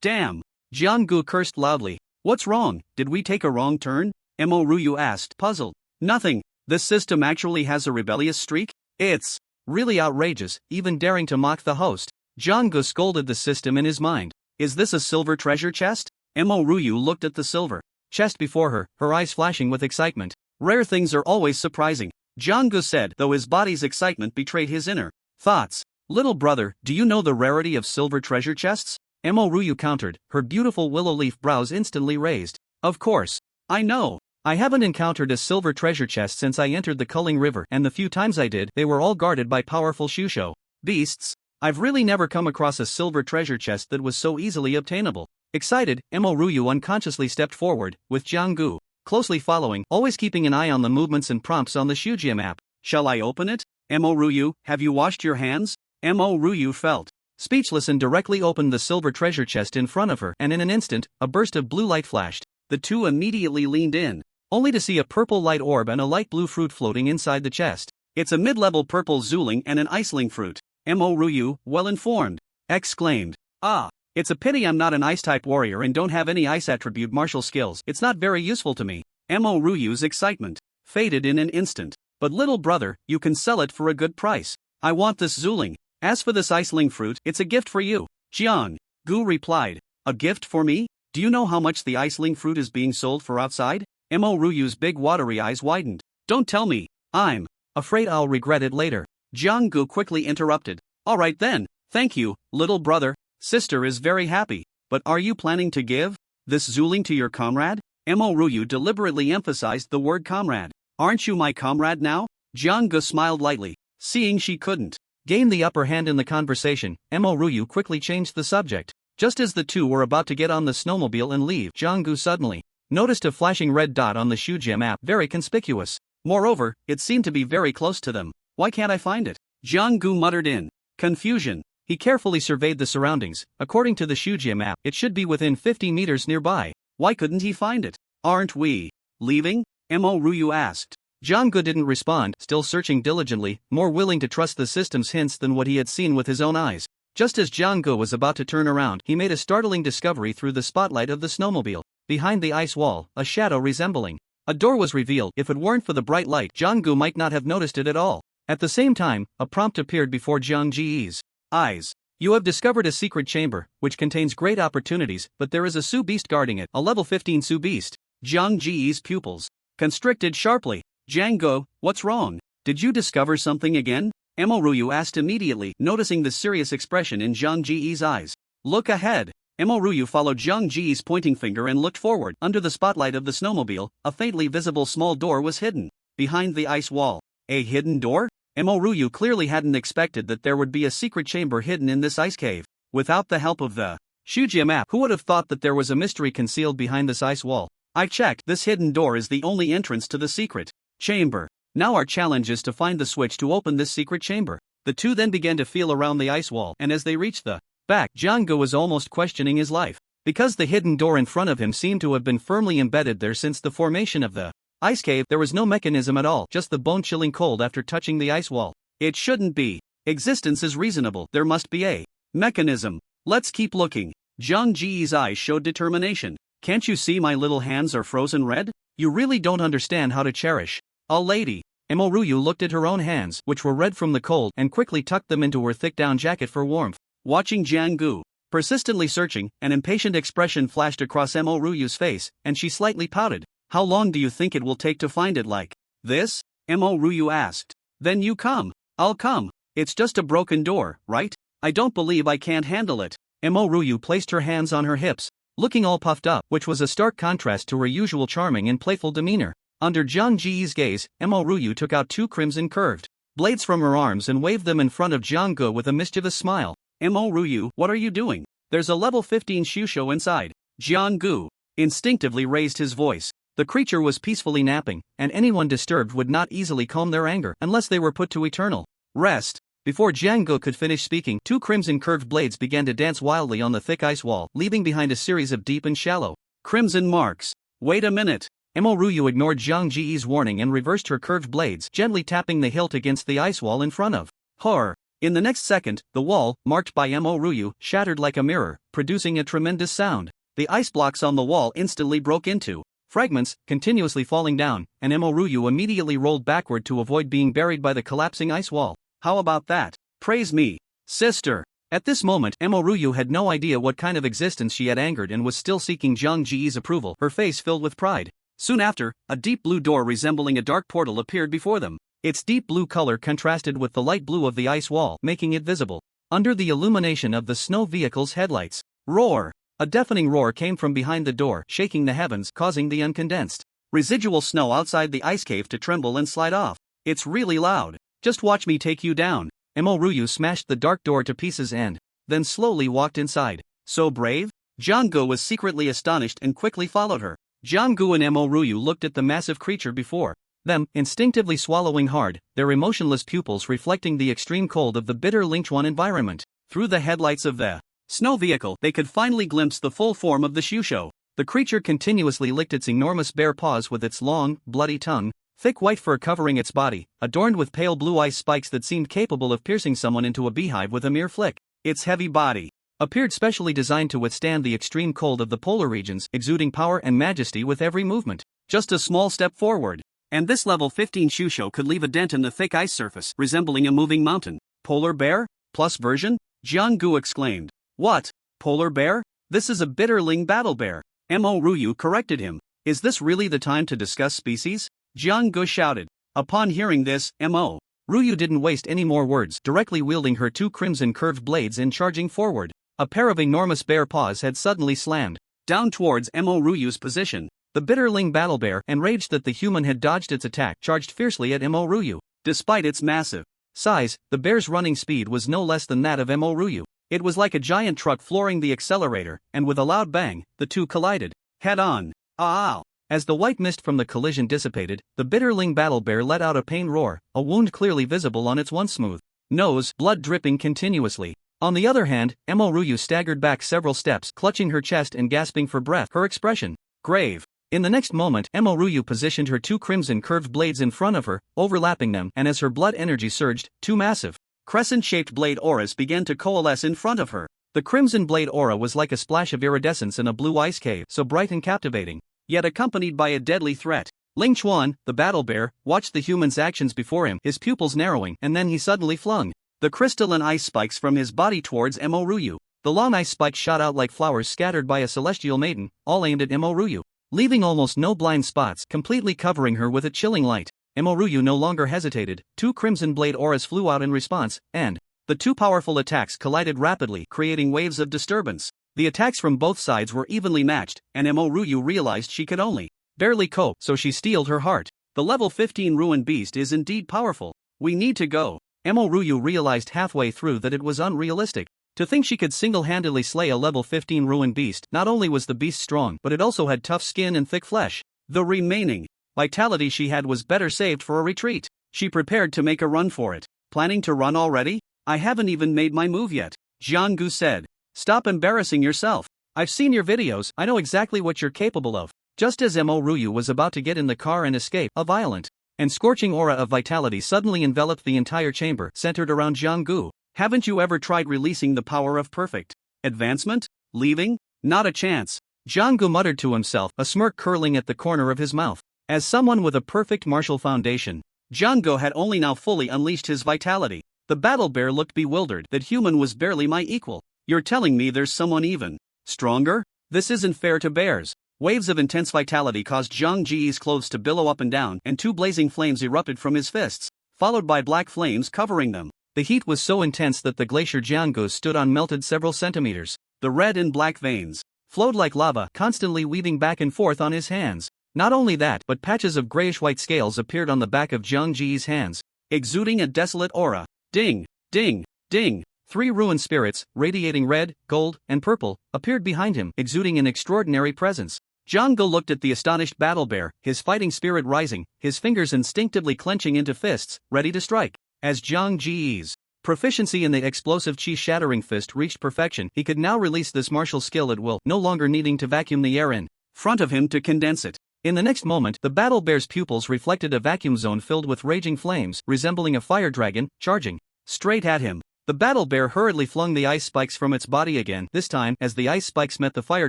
Damn. Jiang-gu cursed loudly. What's wrong? Did we take a wrong turn? Emo-ryu asked, puzzled. Nothing. This system actually has a rebellious streak? It's really outrageous, even daring to mock the host. Jiang-gu scolded the system in his mind. Is this a silver treasure chest? Emo-ryu looked at the silver chest before her, her eyes flashing with excitement. Rare things are always surprising, Jiang-gu said, though his body's excitement betrayed his inner thoughts. Little brother, do you know the rarity of silver treasure chests? Emo-ryu countered, her beautiful willow leaf brows instantly raised. Of course. I know. I haven't encountered a silver treasure chest since I entered the Culling River, and the few times I did, they were all guarded by powerful shusho beasts. I've really never come across a silver treasure chest that was so easily obtainable. Excited, Emo-ryu unconsciously stepped forward, with Jiang-gu closely following, always keeping an eye on the movements and prompts on the Shujie map. Shall I open it? Emo-ryu, have you washed your hands? Emo-ryu felt speechless and directly opened the silver treasure chest in front of her, and in an instant, a burst of blue light flashed. The two immediately leaned in, only to see a purple light orb and a light blue fruit floating inside the chest. It's a mid-level purple zuling and an iceling fruit. Emo-ryu, well informed, exclaimed. Ah, it's a pity I'm not an ice-type warrior and don't have any ice attribute martial skills. It's not very useful to me. Emo-ryu's excitement faded in an instant. But little brother, you can sell it for a good price. I want this zuling. As for this iceling fruit, it's a gift for you. Jiang-gu replied. A gift for me? Do you know how much the iceling fruit is being sold for outside? Emo-ryu's big watery eyes widened. Don't tell me. I'm afraid I'll regret it later. Jiang-gu quickly interrupted. Alright then, thank you, little brother. Sister is very happy. But are you planning to give this zuling to your comrade? Emo-ryu deliberately emphasized the word comrade. Aren't you my comrade now? Jiang-gu smiled lightly, seeing she couldn't gain the upper hand in the conversation. Emo-ryu quickly changed the subject. Just as the two were about to get on the snowmobile and leave, Jiang-gu suddenly noticed a flashing red dot on the Shujie map, very conspicuous. Moreover, it seemed to be very close to them. Why can't I find it? Jiang-gu muttered in confusion. He carefully surveyed the surroundings. According to the Shujie map, it should be within 50 meters nearby. Why couldn't he find it? Aren't we leaving? Emo-ryu asked. Jiang-gu didn't respond, still searching diligently, more willing to trust the system's hints than what he had seen with his own eyes. Just as Jiang-gu was about to turn around, he made a startling discovery through the spotlight of the snowmobile. Behind the ice wall, a shadow resembling a door was revealed. If it weren't for the bright light, Jiang-gu might not have noticed it at all. At the same time, a prompt appeared before Jiang Ji's eyes. You have discovered a secret chamber, which contains great opportunities, but there is a Su Beast guarding it, a level 15 Su Beast. Jiang Ji's pupils constricted sharply. Django, what's wrong? Did you discover something again? Ryu asked immediately, noticing the serious expression in Jiang Ji's eyes. Look ahead. Ryu followed Jiang Ji's pointing finger and looked forward. Under the spotlight of the snowmobile, a faintly visible small door was hidden behind the ice wall. A hidden door? Ryu clearly hadn't expected that there would be a secret chamber hidden in this ice cave. Without the help of the Shujia map, who would have thought that there was a mystery concealed behind this ice wall? I checked, this hidden door is the only entrance to the secret chamber. Now our challenge is to find the switch to open this secret chamber. The two then began to feel around the ice wall, and as they reached the back, Django was almost questioning his life. Because the hidden door in front of him seemed to have been firmly embedded there since the formation of the ice cave, there was no mechanism at all, just the bone-chilling cold after touching the ice wall. It shouldn't be. Existence is reasonable, there must be a mechanism. Let's keep looking. Jiang Ji's eyes showed determination. Can't you see my little hands are frozen red? You really don't understand how to cherish a lady. Ryu looked at her own hands, which were red from the cold, and quickly tucked them into her thick down jacket for warmth. Watching Jiang persistently searching, an impatient expression flashed across Ryu's face, and she slightly pouted. How long do you think it will take to find it like this? Ryu asked. Then you come. I'll come. It's just a broken door, right? I don't believe I can't handle it. Ryu placed her hands on her hips, looking all puffed up, which was a stark contrast to her usual charming and playful demeanor. Under Jiang Ji's gaze, Ryu took out two crimson curved blades from her arms and waved them in front of Jiang with a mischievous smile. Ryu, what are you doing? There's a level 15 Shusho inside. Jiang instinctively raised his voice. The creature was peacefully napping, and anyone disturbed would not easily calm their anger unless they were put to eternal rest. Before Jiang Gu could finish speaking, two crimson curved blades began to dance wildly on the thick ice wall, leaving behind a series of deep and shallow crimson marks. Wait a minute. Ryu ignored Jiang Ji's warning and reversed her curved blades, gently tapping the hilt against the ice wall in front of her. In the next second, the wall, marked by Ryu, shattered like a mirror, producing a tremendous sound. The ice blocks on the wall instantly broke into fragments, continuously falling down, and Ryu immediately rolled backward to avoid being buried by the collapsing ice wall. How about that? Praise me, sister. At this moment, Ryu had no idea what kind of existence she had angered and was still seeking Jiang Ji's approval, her face filled with pride. Soon after, a deep blue door resembling a dark portal appeared before them. Its deep blue color contrasted with the light blue of the ice wall, making it visible under the illumination of the snow vehicle's headlights. Roar! A deafening roar came from behind the door, shaking the heavens, causing the uncondensed residual snow outside the ice cave to tremble and slide off. It's really loud. Just watch me take you down. Ryu smashed the dark door to pieces and then slowly walked inside. So brave? Jiang was secretly astonished and quickly followed her. Jiang and Ryu looked at the massive creature before them, instinctively swallowing hard, their emotionless pupils reflecting the extreme cold of the bitter Lingchuan environment. Through the headlights of the snow vehicle, they could finally glimpse the full form of the Shusho. The creature continuously licked its enormous bare paws with its long, bloody tongue, thick white fur covering its body, adorned with pale blue ice spikes that seemed capable of piercing someone into a beehive with a mere flick. Its heavy body appeared specially designed to withstand the extreme cold of the polar regions, exuding power and majesty with every movement. Just a small step forward, and this level 15 Shusho could leave a dent in the thick ice surface, resembling a moving mountain. Polar bear? Plus version? Jiang exclaimed. What? Polar bear? This is a bitterling battle bear. Ryu corrected him. Is this really the time to discuss species? Jiang shouted. Upon hearing this, Ryu didn't waste any more words, directly wielding her two crimson curved blades and charging forward. A pair of enormous bare paws had suddenly slammed down towards Ryu's position. The bitterling battle bear, enraged that the human had dodged its attack, charged fiercely at Ryu. Despite its massive size, the bear's running speed was no less than that of Ryu. It was like a giant truck flooring the accelerator, and with a loud bang, the two collided head-on. Ah! As the white mist from the collision dissipated, the bitterling battle bear let out a pain roar, a wound clearly visible on its once smooth nose, blood dripping continuously. On the other hand, Ryu staggered back several steps, clutching her chest and gasping for breath, her expression grave. In the next moment, Ryu positioned her two crimson curved blades in front of her, overlapping them, and as her blood energy surged, two massive crescent-shaped blade auras began to coalesce in front of her. The crimson blade aura was like a splash of iridescence in a blue ice cave, so bright and captivating, yet accompanied by a deadly threat. Lingchuan, the battle bear, watched the human's actions before him, his pupils narrowing, and then he suddenly flung the crystalline ice spikes from his body towards Ryu. The long ice spikes shot out like flowers scattered by a celestial maiden, all aimed at Ryu, leaving almost no blind spots, completely covering her with a chilling light. Ryu no longer hesitated, 2 crimson blade auras flew out in response, and the 2 powerful attacks collided rapidly, creating waves of disturbance. The attacks from both sides were evenly matched, and Ryu realized she could only barely cope, so she steeled her heart. The level 15 Ruin Beast is indeed powerful. We need to go. Ryu realized halfway through that it was unrealistic. To think she could single-handedly slay a level 15 Ruin Beast. Not only was the beast strong, but it also had tough skin and thick flesh. The remaining vitality she had was better saved for a retreat. She prepared to make a run for it. Planning to run already? I haven't even made my move yet, Jianggu said. Stop embarrassing yourself. I've seen your videos, I know exactly what you're capable of. Just as Ryu was about to get in the car and escape, a violent and scorching aura of vitality suddenly enveloped the entire chamber, centered around Jianggu. Haven't you ever tried releasing the power of perfect advancement? Leaving? Not a chance. Jianggu muttered to himself, a smirk curling at the corner of his mouth. As someone with a perfect martial foundation, Jianggu had only now fully unleashed his vitality. The battle bear looked bewildered. That human was barely my equal. You're telling me there's someone even stronger? This isn't fair to bears. Waves of intense vitality caused Zhang Ji's clothes to billow up and down, and 2 blazing flames erupted from his fists, followed by black flames covering them. The heat was so intense that the glacier Jianggu stood on melted several centimeters. The red and black veins flowed like lava, constantly weaving back and forth on his hands. Not only that, but patches of grayish-white scales appeared on the back of Zhang Ji's hands, exuding a desolate aura. Ding, ding, ding. 3 ruined spirits, radiating red, gold, and purple, appeared behind him, exuding an extraordinary presence. Jianggu looked at the astonished battle bear, his fighting spirit rising, his fingers instinctively clenching into fists, ready to strike. As Zhang Ji's proficiency in the explosive chi-shattering fist reached perfection, he could now release this martial skill at will, no longer needing to vacuum the air in front of him to condense it. In the next moment, the battle bear's pupils reflected a vacuum zone filled with raging flames, resembling a fire dragon, charging straight at him. The battle bear hurriedly flung the ice spikes from its body again. This time, as the ice spikes met the fire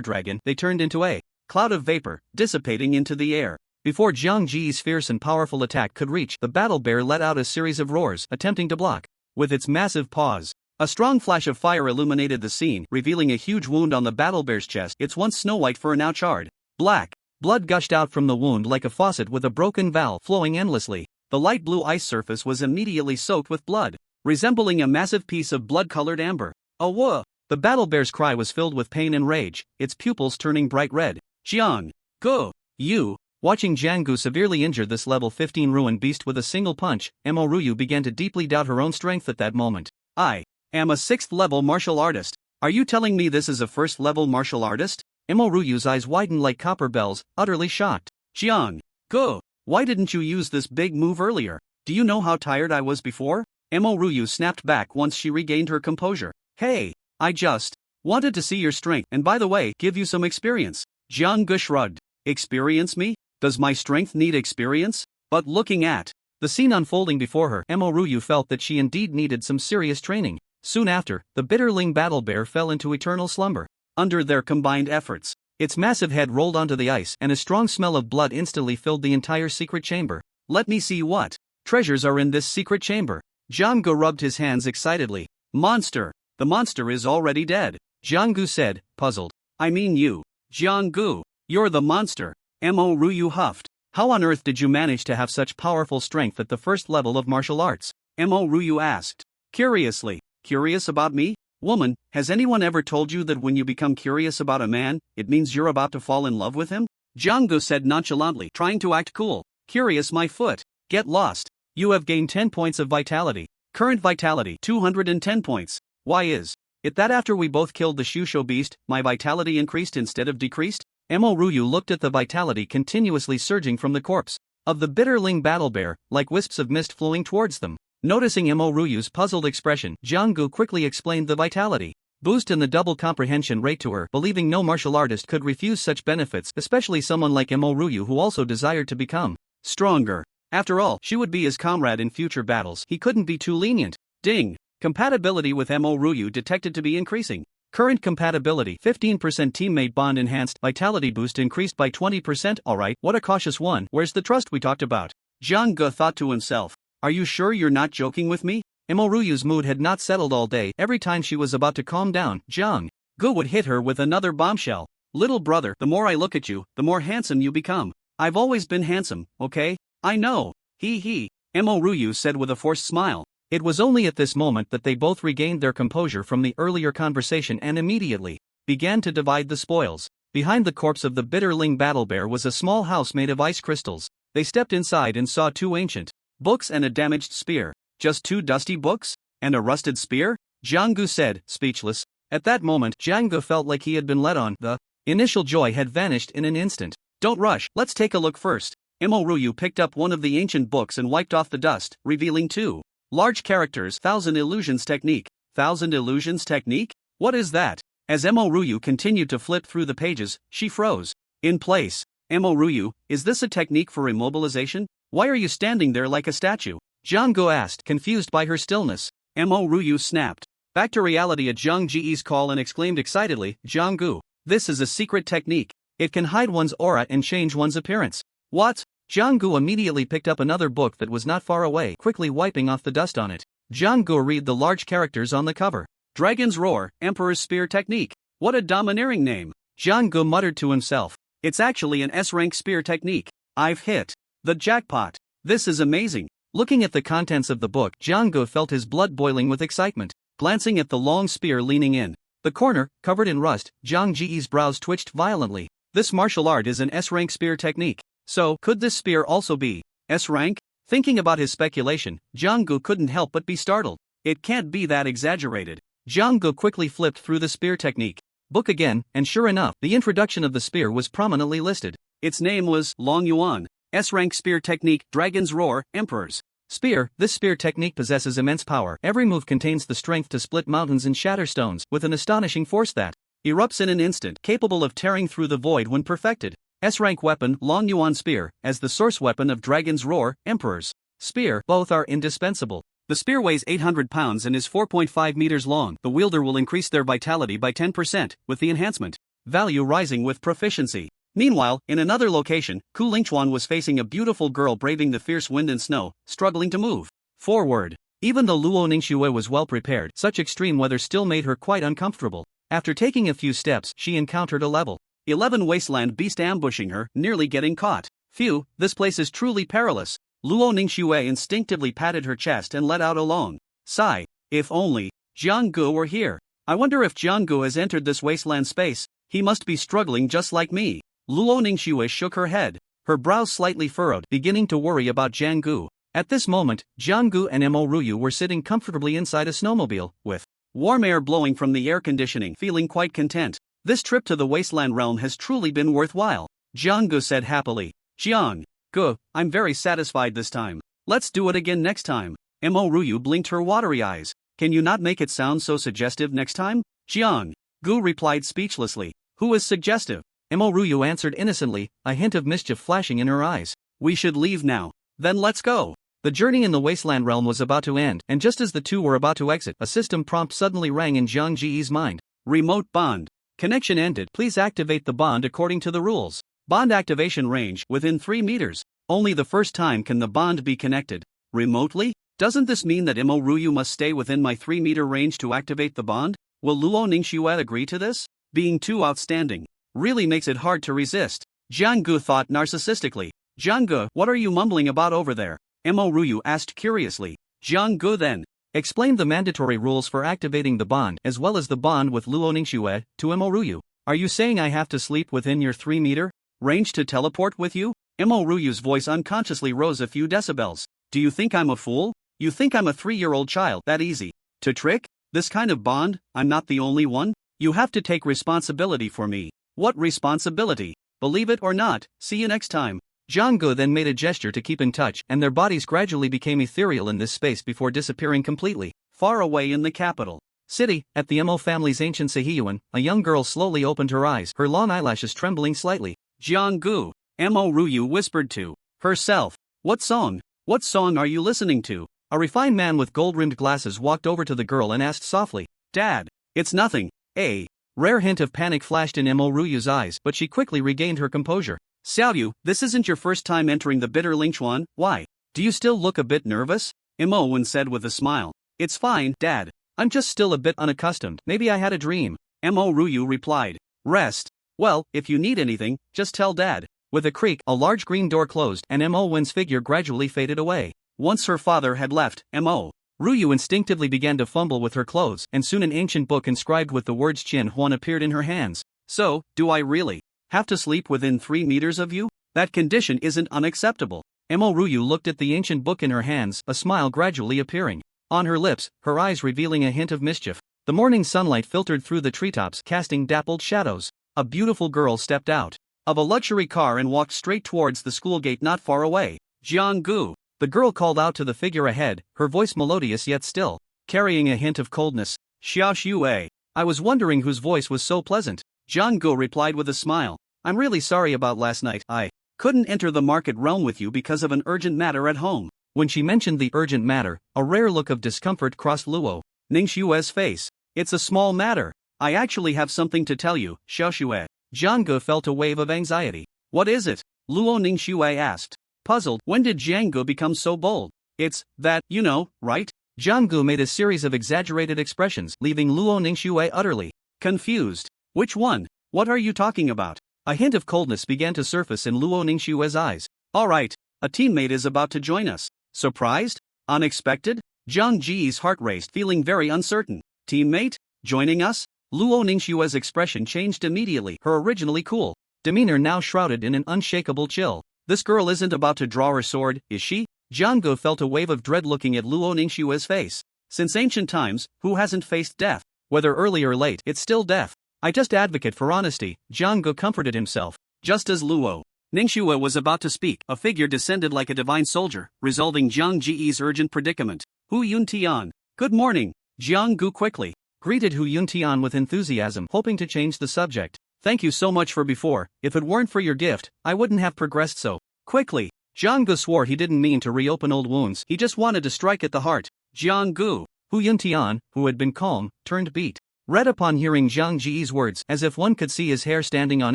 dragon, they turned into a cloud of vapor, dissipating into the air. Before Zhang Ji's fierce and powerful attack could reach, the battle bear let out a series of roars, attempting to block with its massive paws. A strong flash of fire illuminated the scene, revealing a huge wound on the battle bear's chest. Its once snow-white fur now charred black. Blood gushed out from the wound like a faucet with a broken valve flowing endlessly. The light blue ice surface was immediately soaked with blood, resembling a massive piece of blood-colored amber. Oh whoa! The battle bear's cry was filled with pain and rage, its pupils turning bright red. Jianggu, you! Watching Jianggu severely injure this level 15 ruined beast with a single punch, Ryu began to deeply doubt her own strength at that moment. I am a 6th level martial artist. Are you telling me this is a 1st level martial artist? Ryu's eyes widened like copper bells, utterly shocked. Jianggu, why didn't you use this big move earlier? Do you know how tired I was before? Ryu snapped back once she regained her composure. Hey, I just wanted to see your strength, and by the way, give you some experience. Jianggu shrugged. Experience me? Does my strength need experience? But looking at the scene unfolding before her, Ryu felt that she indeed needed some serious training. Soon after, the bitterling battle bear fell into eternal slumber. Under their combined efforts, its massive head rolled onto the ice, and a strong smell of blood instantly filled the entire secret chamber. Let me see what treasures are in this secret chamber. Jianggu rubbed his hands excitedly. Monster! The monster is already dead, Jianggu said, puzzled. I mean you. Jianggu, you're the monster. Ryu huffed. How on earth did you manage to have such powerful strength at the 1st level of martial arts? Ryu asked. Curiously. Curious about me? Woman, has anyone ever told you that when you become curious about a man, it means you're about to fall in love with him? Jianggu said nonchalantly, trying to act cool. Curious my foot. Get lost. You have gained 10 points of vitality. Current vitality 210 points. Why is it that after we both killed the Shusho beast, my vitality increased instead of decreased? Ryu looked at the vitality continuously surging from the corpse of the bitterling battle bear, like wisps of mist flowing towards them. Noticing Ryu's puzzled expression, Jianggu quickly explained the vitality boost in the double comprehension rate to her, believing no martial artist could refuse such benefits, especially someone like Ryu who also desired to become stronger. After all, she would be his comrade in future battles. He couldn't be too lenient. Ding! Compatibility with Ryu detected to be increasing. Current compatibility 15% teammate bond enhanced, vitality boost increased by 20%. Alright, what a cautious one. Where's the trust we talked about? Jianggu thought to himself. Are you sure you're not joking with me? Ryu's mood had not settled all day. Every time she was about to calm down, Jung Gu would hit her with another bombshell. Little brother, the more I look at you, the more handsome you become. I've always been handsome, okay? I know. He. Ryu said with a forced smile. It was only at this moment that they both regained their composure from the earlier conversation and immediately began to divide the spoils. Behind the corpse of the bitterling battle bear was a small house made of ice crystals. They stepped inside and saw 2 ancient books and a damaged spear. Just 2 dusty books? And a rusted spear? Jianggu said, speechless. At that moment, Jianggu felt like he had been led on. The initial joy had vanished in an instant. Don't rush, let's take a look first. Ryu picked up one of the ancient books and wiped off the dust, revealing 2 large characters. Thousand Illusions Technique. Thousand Illusions Technique? What is that? As Ryu continued to flip through the pages, she froze in place. Ryu, is this a technique for immobilization? Why are you standing there like a statue? Jianggu asked, confused by her stillness. Ryu snapped back to reality at Zhang Ji's call and exclaimed excitedly, Jianggu, this is a secret technique. It can hide one's aura and change one's appearance. What? Jianggu immediately picked up another book that was not far away, quickly wiping off the dust on it. Jianggu read the large characters on the cover. Dragon's Roar, Emperor's Spear Technique. What a domineering name. Jianggu muttered to himself. It's actually an S-rank spear technique. I've hit the jackpot. This is amazing. Looking at the contents of the book, Jianggu felt his blood boiling with excitement. Glancing at the long spear leaning in the corner, covered in rust, Zhang Ji's brows twitched violently. This martial art is an S-rank spear technique. So, could this spear also be S-rank? Thinking about his speculation, Jianggu couldn't help but be startled. It can't be that exaggerated. Jianggu quickly flipped through the spear technique book again, and sure enough, the introduction of the spear was prominently listed. Its name was Long Yuan. S-rank spear technique, Dragon's Roar, Emperor's Spear. This spear technique possesses immense power. Every move contains the strength to split mountains and shatter stones, with an astonishing force that erupts in an instant, capable of tearing through the void when perfected. S-rank weapon, Long Yuan Spear, as the source weapon of Dragon's Roar, Emperor's Spear. Both are indispensable. The spear weighs 800 pounds and is 4.5 meters long. The wielder will increase their vitality by 10%, with the enhancement value rising with proficiency. Meanwhile, in another location, Ku Lingchuan was facing a beautiful girl braving the fierce wind and snow, struggling to move forward. Even though Luo Ningxue was well prepared, such extreme weather still made her quite uncomfortable. After taking a few steps, she encountered a level 11 wasteland beast ambushing her, nearly getting caught. Phew, this place is truly perilous. Luo Ningxue instinctively patted her chest and let out a long sigh. If only Jianggu were here. I wonder if Jianggu has entered this wasteland space. He must be struggling just like me. Luo Ningxue shook her head, her brows slightly furrowed, beginning to worry about Jianggu. At this moment, Jianggu and Ryu were sitting comfortably inside a snowmobile, with warm air blowing from the air conditioning, feeling quite content. This trip to the wasteland realm has truly been worthwhile, Jianggu said happily. Jianggu, I'm very satisfied this time. Let's do it again next time. Ryu blinked her watery eyes. Can you not make it sound so suggestive next time? Jianggu replied speechlessly. Who is suggestive? Ryu answered innocently, a hint of mischief flashing in her eyes. We should leave now. Then let's go. The journey in the wasteland realm was about to end, and just as the two were about to exit, a system prompt suddenly rang in Zhang Ji's mind. Remote bond. Connection ended. Please activate the bond according to the rules. Bond activation range, within 3 meters. Only the first time can the bond be connected. Remotely? Doesn't this mean that Ryu must stay within my 3-meter range to activate the bond? Will Luo Ningxue agree to this? Being too outstanding really makes it hard to resist. Jianggu thought narcissistically. Jianggu, what are you mumbling about over there? Ryu asked curiously. Jianggu then explained the mandatory rules for activating the bond, as well as the bond with Luo Ningxue, to Ryu. Are you saying I have to sleep within your 3-meter range to teleport with you? Ryu's voice unconsciously rose a few decibels. Do you think I'm a fool? You think I'm a 3-year-old child that easy to trick? This kind of bond, I'm not the only one. You have to take responsibility for me. What responsibility? Believe it or not, see you next time. Jianggu then made a gesture to keep in touch, and their bodies gradually became ethereal in this space before disappearing completely. Far away in the capital city, at the Mo family's ancient Seiyuan, a young girl slowly opened her eyes, her long eyelashes trembling slightly. Jianggu, Ryu whispered to herself. What song? What song are you listening to? A refined man with gold-rimmed glasses walked over to the girl and asked softly. Dad, it's nothing. A rare hint of panic flashed in Ryu's eyes, but she quickly regained her composure. Xiaoyu, this isn't your first time entering the bitter Lingchuan, why? Do you still look a bit nervous? Imowen said with a smile. It's fine, Dad. I'm just still a bit unaccustomed. Maybe I had a dream. Mo Ryu replied. Rest. Well, if you need anything, just tell Dad. With a creak, a large green door closed and Mo Win's figure gradually faded away. Once her father had left, Mo Ryu instinctively began to fumble with her clothes, and soon an ancient book inscribed with the words Chin Huan appeared in her hands. So, do I really have to sleep within 3 meters of you? That condition isn't unacceptable. Mo Ryu looked at the ancient book in her hands, a smile gradually appearing on her lips, her eyes revealing a hint of mischief. The morning sunlight filtered through the treetops, casting dappled shadows. A beautiful girl stepped out of a luxury car and walked straight towards the school gate not far away. Jiang-gu. The girl called out to the figure ahead, her voice melodious yet still carrying a hint of coldness. Xiao Xue. I was wondering whose voice was so pleasant. Jiang-gu replied with a smile. I'm really sorry about last night. I couldn't enter the market realm with you because of an urgent matter at home. When she mentioned the urgent matter, a rare look of discomfort crossed Luo Ningxue's face. It's a small matter. I actually have something to tell you, Xiao Xue. Jiang-gu felt a wave of anxiety. What is it? Luo Ningxue asked. Puzzled, when did Jiang-gu become so bold? It's that, you know, right? Jiang-gu made a series of exaggerated expressions, leaving Luo Ningxue utterly confused. Which one? What are you talking about? A hint of coldness began to surface in Luo Ningxue's eyes. Alright, a teammate is about to join us. Surprised? Unexpected? Zhang Ji's heart raced, feeling very uncertain. Teammate? Joining us? Luo Ningxue's expression changed immediately, her originally cool demeanor now shrouded in an unshakable chill. This girl isn't about to draw her sword, is she? Jiang-gu felt a wave of dread looking at Luo Ningxue's face. Since ancient times, who hasn't faced death? Whether early or late, it's still death. I just advocate for honesty, Jiang-gu comforted himself. Just as Luo Ningxue was about to speak, a figure descended like a divine soldier, resolving Zhang Ji's urgent predicament. Hu Yuntian. Good morning. Jiang-gu quickly greeted Hu Yuntian with enthusiasm, hoping to change the subject. Thank you so much for before. If it weren't for your gift, I wouldn't have progressed so quickly. Jiang-gu swore he didn't mean to reopen old wounds, he just wanted to strike at the heart. Jiang-gu. Hu Yuntian, who had been calm, turned beet red upon hearing Zhang Ji's words, as if one could see his hair standing on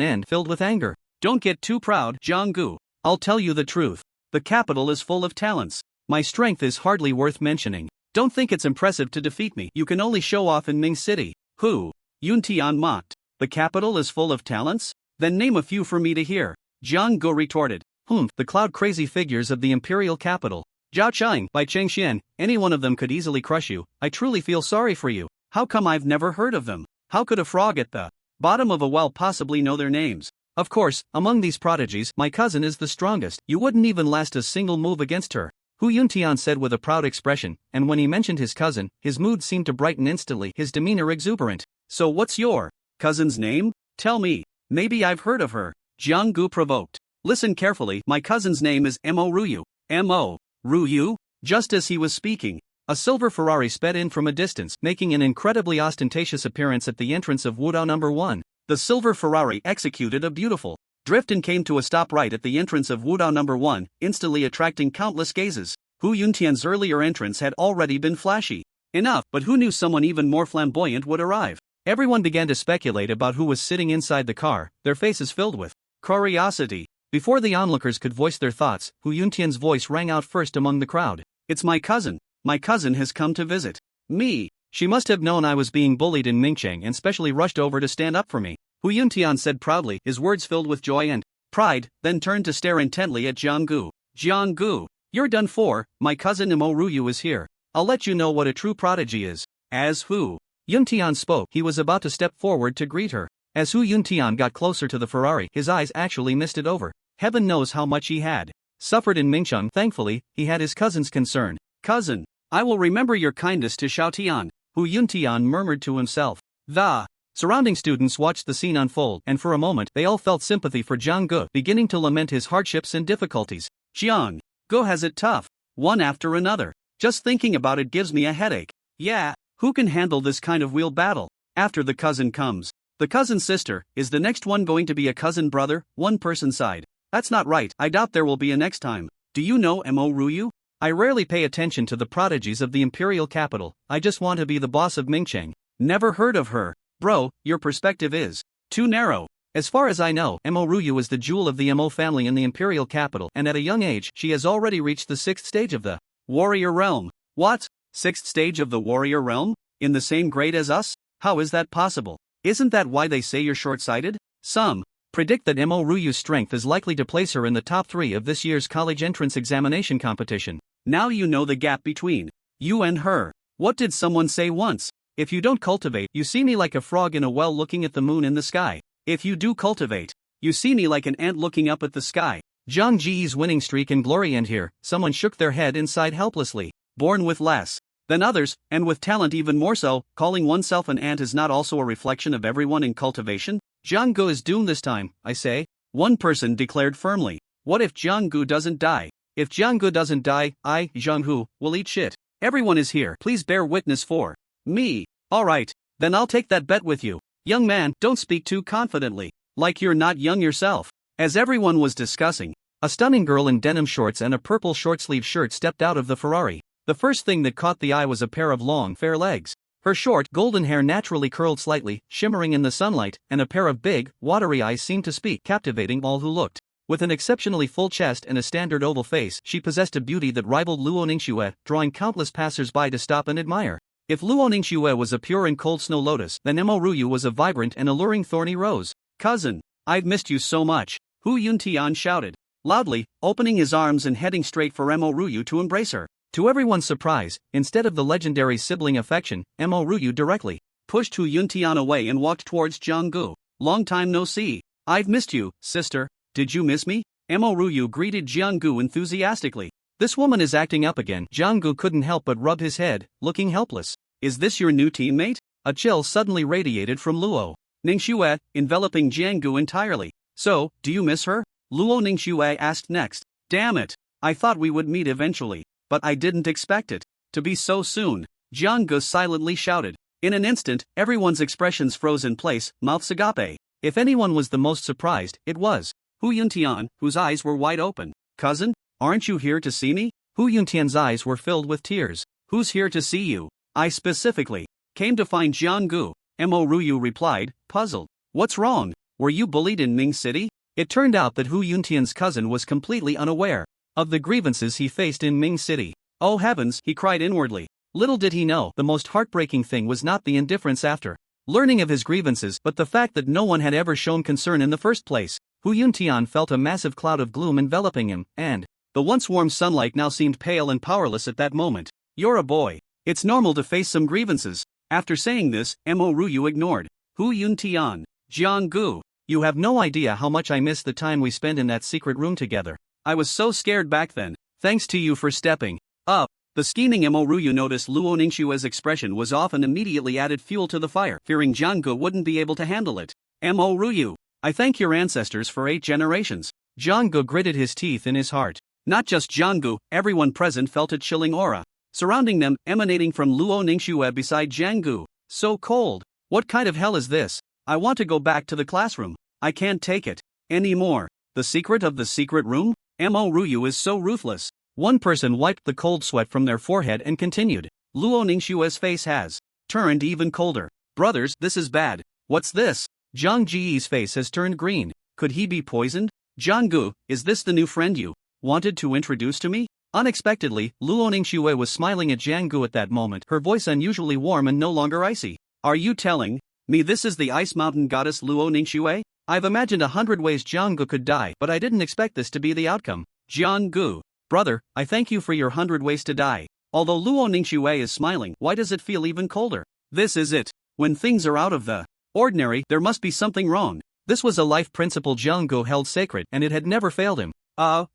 end, filled with anger. Don't get too proud, Jiang-gu. I'll tell you the truth. The capital is full of talents. My strength is hardly worth mentioning. Don't think it's impressive to defeat me. You can only show off in Ming City. Hu Yuntian mocked. The capital is full of talents? Then name a few for me to hear. Jiang-gu retorted. The cloud-crazy figures of the imperial capital. Zhao Cheng, by Cheng Xian, any one of them could easily crush you. I truly feel sorry for you. How come I've never heard of them? How could a frog at the bottom of a well possibly know their names? Of course, among these prodigies, my cousin is the strongest. You wouldn't even last a single move against her. Hu Yuntian said with a proud expression, and when he mentioned his cousin, his mood seemed to brighten instantly, his demeanor exuberant. So what's your cousin's name? Tell me. Maybe I've heard of her. Jiang-gu provoked. Listen carefully, my cousin's name is Mo Ryu. Mo Ryu? Just as he was speaking, a silver Ferrari sped in from a distance, making an incredibly ostentatious appearance at the entrance of Wudao No. 1. The silver Ferrari executed a beautiful drift and came to a stop right at the entrance of Wudao No. 1, instantly attracting countless gazes. Hu Yuntian's earlier entrance had already been flashy enough, but who knew someone even more flamboyant would arrive? Everyone began to speculate about who was sitting inside the car, their faces filled with curiosity. Before the onlookers could voice their thoughts, Hu Yuntian's voice rang out first among the crowd. It's my cousin. My cousin has come to visit me. She must have known I was being bullied in Mingcheng and specially rushed over to stand up for me. Hu Yuntian said proudly, his words filled with joy and pride, then turned to stare intently at Jiang-gu. Jiang-gu, you're done for. My cousin Mo Ryu is here. I'll let you know what a true prodigy is. As Hu Yuntian spoke, he was about to step forward to greet her. As Hu Yuntian got closer to the Ferrari, his eyes actually misted over. Heaven knows how much he had suffered in Mingcheng. Thankfully, he had his cousin's concern. Cousin, I will remember your kindness to Xiaotian, Hu Yuntian murmured to himself. The surrounding students watched the scene unfold, and for a moment they all felt sympathy for Jiang-gu, beginning to lament his hardships and difficulties. Jiang-gu has it tough, one after another. Just thinking about it gives me a headache. Yeah, who can handle this kind of wheel battle? After the cousin comes the cousin sister. Is the next one going to be a cousin brother? One person sighed. That's not right. I doubt there will be a next time. Do you know Mo Ryu? I rarely pay attention to the prodigies of the imperial capital. I just want to be the boss of Mingcheng. Never heard of her. Bro, your perspective is too narrow. As far as I know, Mo Ryu is the jewel of the Mo family in the imperial capital, and at a young age, she has already reached the 6th stage of the warrior realm. What? 6th stage of the warrior realm? In the same grade as us? How is that possible? Isn't that why they say you're short-sighted? Some predict that Mo Ryu's strength is likely to place her in the top 3 of this year's college entrance examination competition. Now you know the gap between you and her. What did someone say once? If you don't cultivate, you see me like a frog in a well looking at the moon in the sky. If you do cultivate, you see me like an ant looking up at the sky. Zhang Ji's winning streak and glory end here. Someone shook their head and sighed helplessly. Born with less than others, and with talent even more so, calling oneself an ant is not also a reflection of everyone in cultivation? Jianggu is doomed this time, I say. One person declared firmly. What if Jianggu doesn't die? If Jianggu doesn't die, I, Jianghu, will eat shit. Everyone is here. Please bear witness for me. Alright, then I'll take that bet with you. Young man, don't speak too confidently. Like you're not young yourself. As everyone was discussing, a stunning girl in denim shorts and a purple short-sleeved shirt stepped out of the Ferrari. The first thing that caught the eye was a pair of long, fair legs. Her short, golden hair naturally curled slightly, shimmering in the sunlight, and a pair of big, watery eyes seemed to speak, captivating all who looked. With an exceptionally full chest and a standard oval face, she possessed a beauty that rivaled Luo Ningxue, drawing countless passers-by to stop and admire. If Luo Ningxue was a pure and cold snow lotus, then Mo Ryu was a vibrant and alluring thorny rose. Cousin, I've missed you so much, Hu Yuntian shouted loudly, opening his arms and heading straight for Mo Ryu to embrace her. To everyone's surprise, instead of the legendary sibling affection, Mo Ryu directly pushed Hu Yuntian away and walked towards Jianggu. Long time no see. I've missed you, sister. Did you miss me? Mo Ryu greeted Jianggu enthusiastically. This woman is acting up again. Jianggu couldn't help but rub his head, looking helpless. Is this your new teammate? A chill suddenly radiated from Luo Ningxue, enveloping Jianggu entirely. So, do you miss her? Luo Ningxue asked next. Damn it. I thought we would meet eventually. But I didn't expect it to be so soon. Jianggu silently shouted. In an instant, everyone's expressions froze in place, mouths agape. If anyone was the most surprised, it was Hu Yuntian, whose eyes were wide open. Cousin, aren't you here to see me? Hu Yuntian's eyes were filled with tears. Who's here to see you? I specifically came to find Jianggu, Mo Ryu replied, puzzled. What's wrong? Were you bullied in Ming City? It turned out that Hu Yuntian's cousin was completely unaware of the grievances he faced in Ming City. Oh heavens, he cried inwardly. Little did he know, the most heartbreaking thing was not the indifference after learning of his grievances, but the fact that no one had ever shown concern in the first place. Hu Yuntian felt a massive cloud of gloom enveloping him, and the once warm sunlight now seemed pale and powerless at that moment. You're a boy. It's normal to face some grievances. After saying this, Mo Ryu ignored Hu Yuntian. Jianggu, you have no idea how much I miss the time we spent in that secret room together. I was so scared back then. Thanks to you for stepping up. The scheming Mo Ryu noticed Luo Ningxue's expression was off and immediately added fuel to the fire, fearing Jianggu wouldn't be able to handle it. Mo Ryu, I thank your ancestors for 8 generations. Jianggu gritted his teeth in his heart. Not just Jianggu, everyone present felt a chilling aura surrounding them, emanating from Luo Ningxue beside Jianggu. So cold. What kind of hell is this? I want to go back to the classroom. I can't take it anymore. The secret of the secret room? Mo Ryu is so ruthless. One person wiped the cold sweat from their forehead and continued. Luo Ningxue's face has turned even colder. Brothers, this is bad. What's this? Zhang Ji's face has turned green. Could he be poisoned? Jianggu, is this the new friend you wanted to introduce to me? Unexpectedly, Luo Ningxue was smiling at Jianggu at that moment, her voice unusually warm and no longer icy. Are you telling me this is the ice mountain goddess Luo Ningxue? I've imagined 100 ways Jianggu could die, but I didn't expect this to be the outcome. Jianggu, brother, I thank you for your 100 ways to die. Although Luo Ningxue is smiling, why does it feel even colder? This is it. When things are out of the ordinary, there must be something wrong. This was a life principle Jianggu held sacred, and it had never failed him.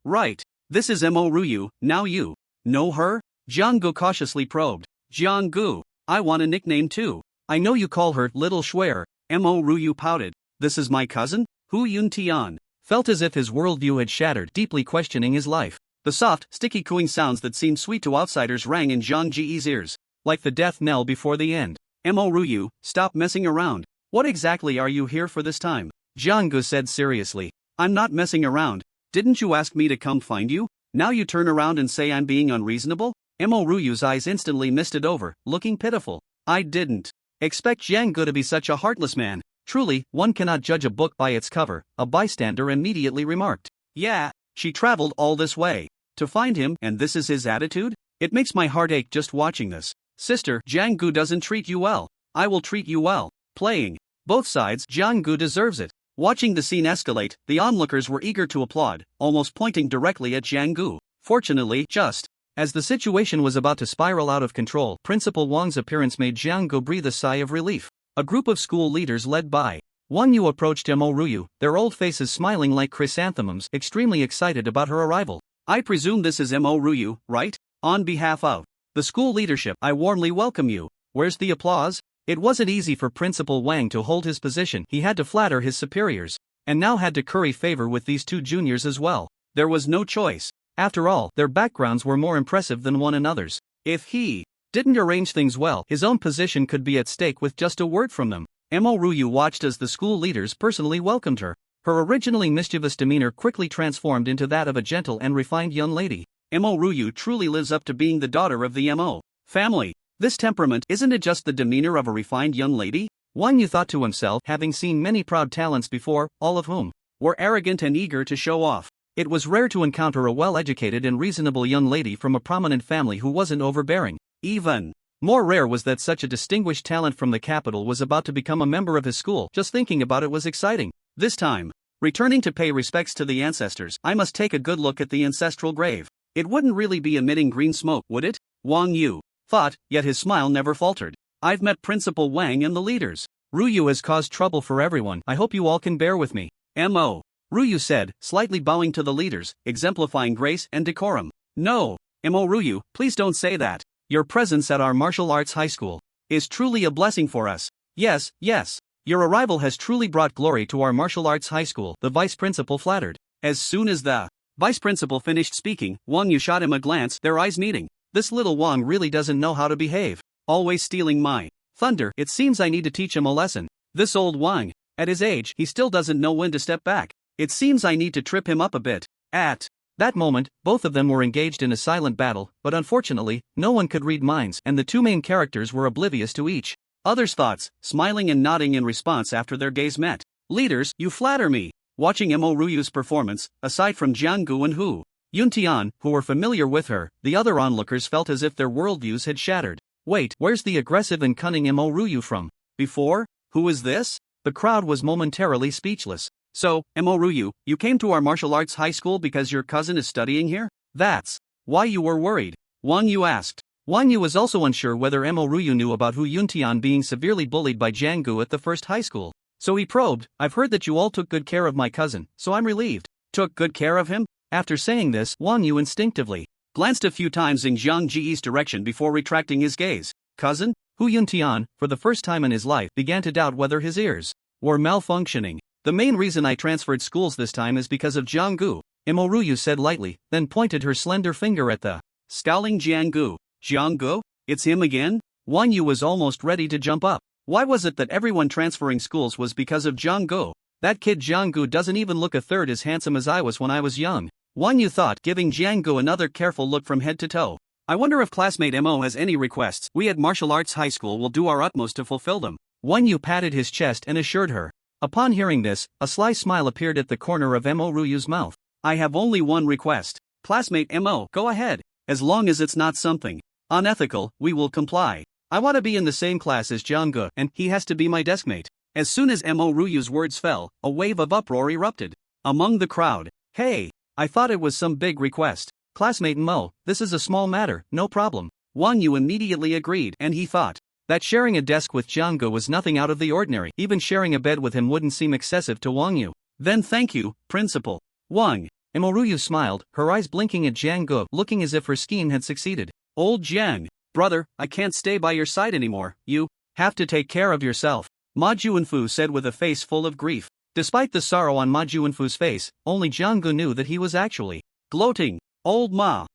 Right. This is Mo Ryu. Now you know her? Jianggu cautiously probed. Jianggu, I want a nickname too. I know you call her Little Schwer. Mo Ryu pouted. This is my cousin? Hu Yuntian felt as if his worldview had shattered, deeply questioning his life. The soft, sticky cooing sounds that seemed sweet to outsiders rang in Zhang Ji's ears, like the death knell before the end. Mo Ryu, stop messing around. What exactly are you here for this time? Jianggu said seriously. I'm not messing around. Didn't you ask me to come find you? Now you turn around and say I'm being unreasonable? Mo Ryu's eyes instantly misted over, looking pitiful. I didn't expect Jianggu to be such a heartless man. Truly, one cannot judge a book by its cover, a bystander immediately remarked. Yeah, she traveled all this way to find him, and this is his attitude? It makes my heart ache just watching this. Sister, Jiang-gu doesn't treat you well. I will treat you well. Playing. Both sides, Jiang-gu deserves it. Watching the scene escalate, the onlookers were eager to applaud, almost pointing directly at Jiang-gu. Fortunately, just as the situation was about to spiral out of control, Principal Wang's appearance made Jiang-gu breathe a sigh of relief. A group of school leaders led by Wang Yu approached Mo Ruyu, their old faces smiling like chrysanthemums, extremely excited about her arrival. I presume this is Mo Ruyu, right? On behalf of the school leadership, I warmly welcome you. Where's the applause? It wasn't easy for Principal Wang to hold his position. He had to flatter his superiors, and now had to curry favor with these two juniors as well. There was no choice. After all, their backgrounds were more impressive than one another's. If he didn't arrange things well, his own position could be at stake with just a word from them. Mo Ruyu watched as the school leaders personally welcomed her. Her originally mischievous demeanor quickly transformed into that of a gentle and refined young lady. Mo Ruyu truly lives up to being the daughter of the Mo family. This temperament, isn't it just the demeanor of a refined young lady? Wang Yu thought to himself, having seen many proud talents before, all of whom were arrogant and eager to show off. It was rare to encounter a well-educated and reasonable young lady from a prominent family who wasn't overbearing. Even more rare was that such a distinguished talent from the capital was about to become a member of his school. Just thinking about it was exciting. This time, returning to pay respects to the ancestors, I must take a good look at the ancestral grave. It wouldn't really be emitting green smoke, would it? Wang Yu thought, yet his smile never faltered. I've met Principal Wang and the leaders. Ruyu has caused trouble for everyone. I hope you all can bear with me. Mo Ruyu said, slightly bowing to the leaders, exemplifying grace and decorum. No, Mo Ruyu, please don't say that. Your presence at our martial arts high school is truly a blessing for us. Yes, yes. Your arrival has truly brought glory to our martial arts high school, the vice principal flattered. As soon as the vice principal finished speaking, Wang Yu shot him a glance, their eyes meeting. This little Wang really doesn't know how to behave. Always stealing my thunder. It seems I need to teach him a lesson. This old Wang, at his age, he still doesn't know when to step back. It seems I need to trip him up a bit. At that moment, both of them were engaged in a silent battle, but unfortunately, no one could read minds, and the two main characters were oblivious to each other's thoughts, smiling and nodding in response after their gaze met. Leaders, you flatter me. Watching Mo Ruyu's performance, aside from Jiang-gu and Hu Yuntian, who were familiar with her, the other onlookers felt as if their worldviews had shattered. Wait, where's the aggressive and cunning Mo Ruyu from? Before? Who is this? The crowd was momentarily speechless. So, Mo Ruyu, you came to our martial arts high school because your cousin is studying here? That's why you were worried? Wang Yu asked. Wang Yu was also unsure whether Mo Ruyu knew about Hu Yuntian being severely bullied by Jiang-gu at the first high school. So he probed, I've heard that you all took good care of my cousin, so I'm relieved. Took good care of him? After saying this, Wang Yu instinctively glanced a few times in Jiang Ji's direction before retracting his gaze. Cousin? Hu Yuntian, for the first time in his life, began to doubt whether his ears were malfunctioning. The main reason I transferred schools this time is because of Jiang-gu, Mo Ruyu said lightly, then pointed her slender finger at the scowling Jiang-gu. Jiang-gu? It's him again? Wang Yu was almost ready to jump up. Why was it that everyone transferring schools was because of Jiang-gu? That kid Jiang-gu doesn't even look a third as handsome as I was when I was young. Wang Yu thought, giving Jiang-gu another careful look from head to toe. I wonder if classmate Mo has any requests. We at Martial Arts High School will do our utmost to fulfill them. Wang Yu patted his chest and assured her. Upon hearing this, a sly smile appeared at the corner of Mo Ruyu's mouth. I have only one request. Classmate Mo, go ahead. As long as it's not something unethical, we will comply. I want to be in the same class as Jiang-gu, and he has to be my deskmate. As soon as Mo Ruyu's words fell, a wave of uproar erupted among the crowd. Hey, I thought it was some big request. Classmate Mo, this is a small matter, no problem. Wang Yu immediately agreed, and he thought that sharing a desk with Jiang-gu was nothing out of the ordinary. Even sharing a bed with him wouldn't seem excessive to Wang Yu. Then thank you, Principal Wang. Mo Ruyu smiled, her eyes blinking at Jiang-gu, looking as if her scheme had succeeded. Old Jiang, brother, I can't stay by your side anymore. You have to take care of yourself. Ma Juanfu said with a face full of grief. Despite the sorrow on Ma Juanfu's face, only Jiang-gu knew that he was actually gloating. Old Ma,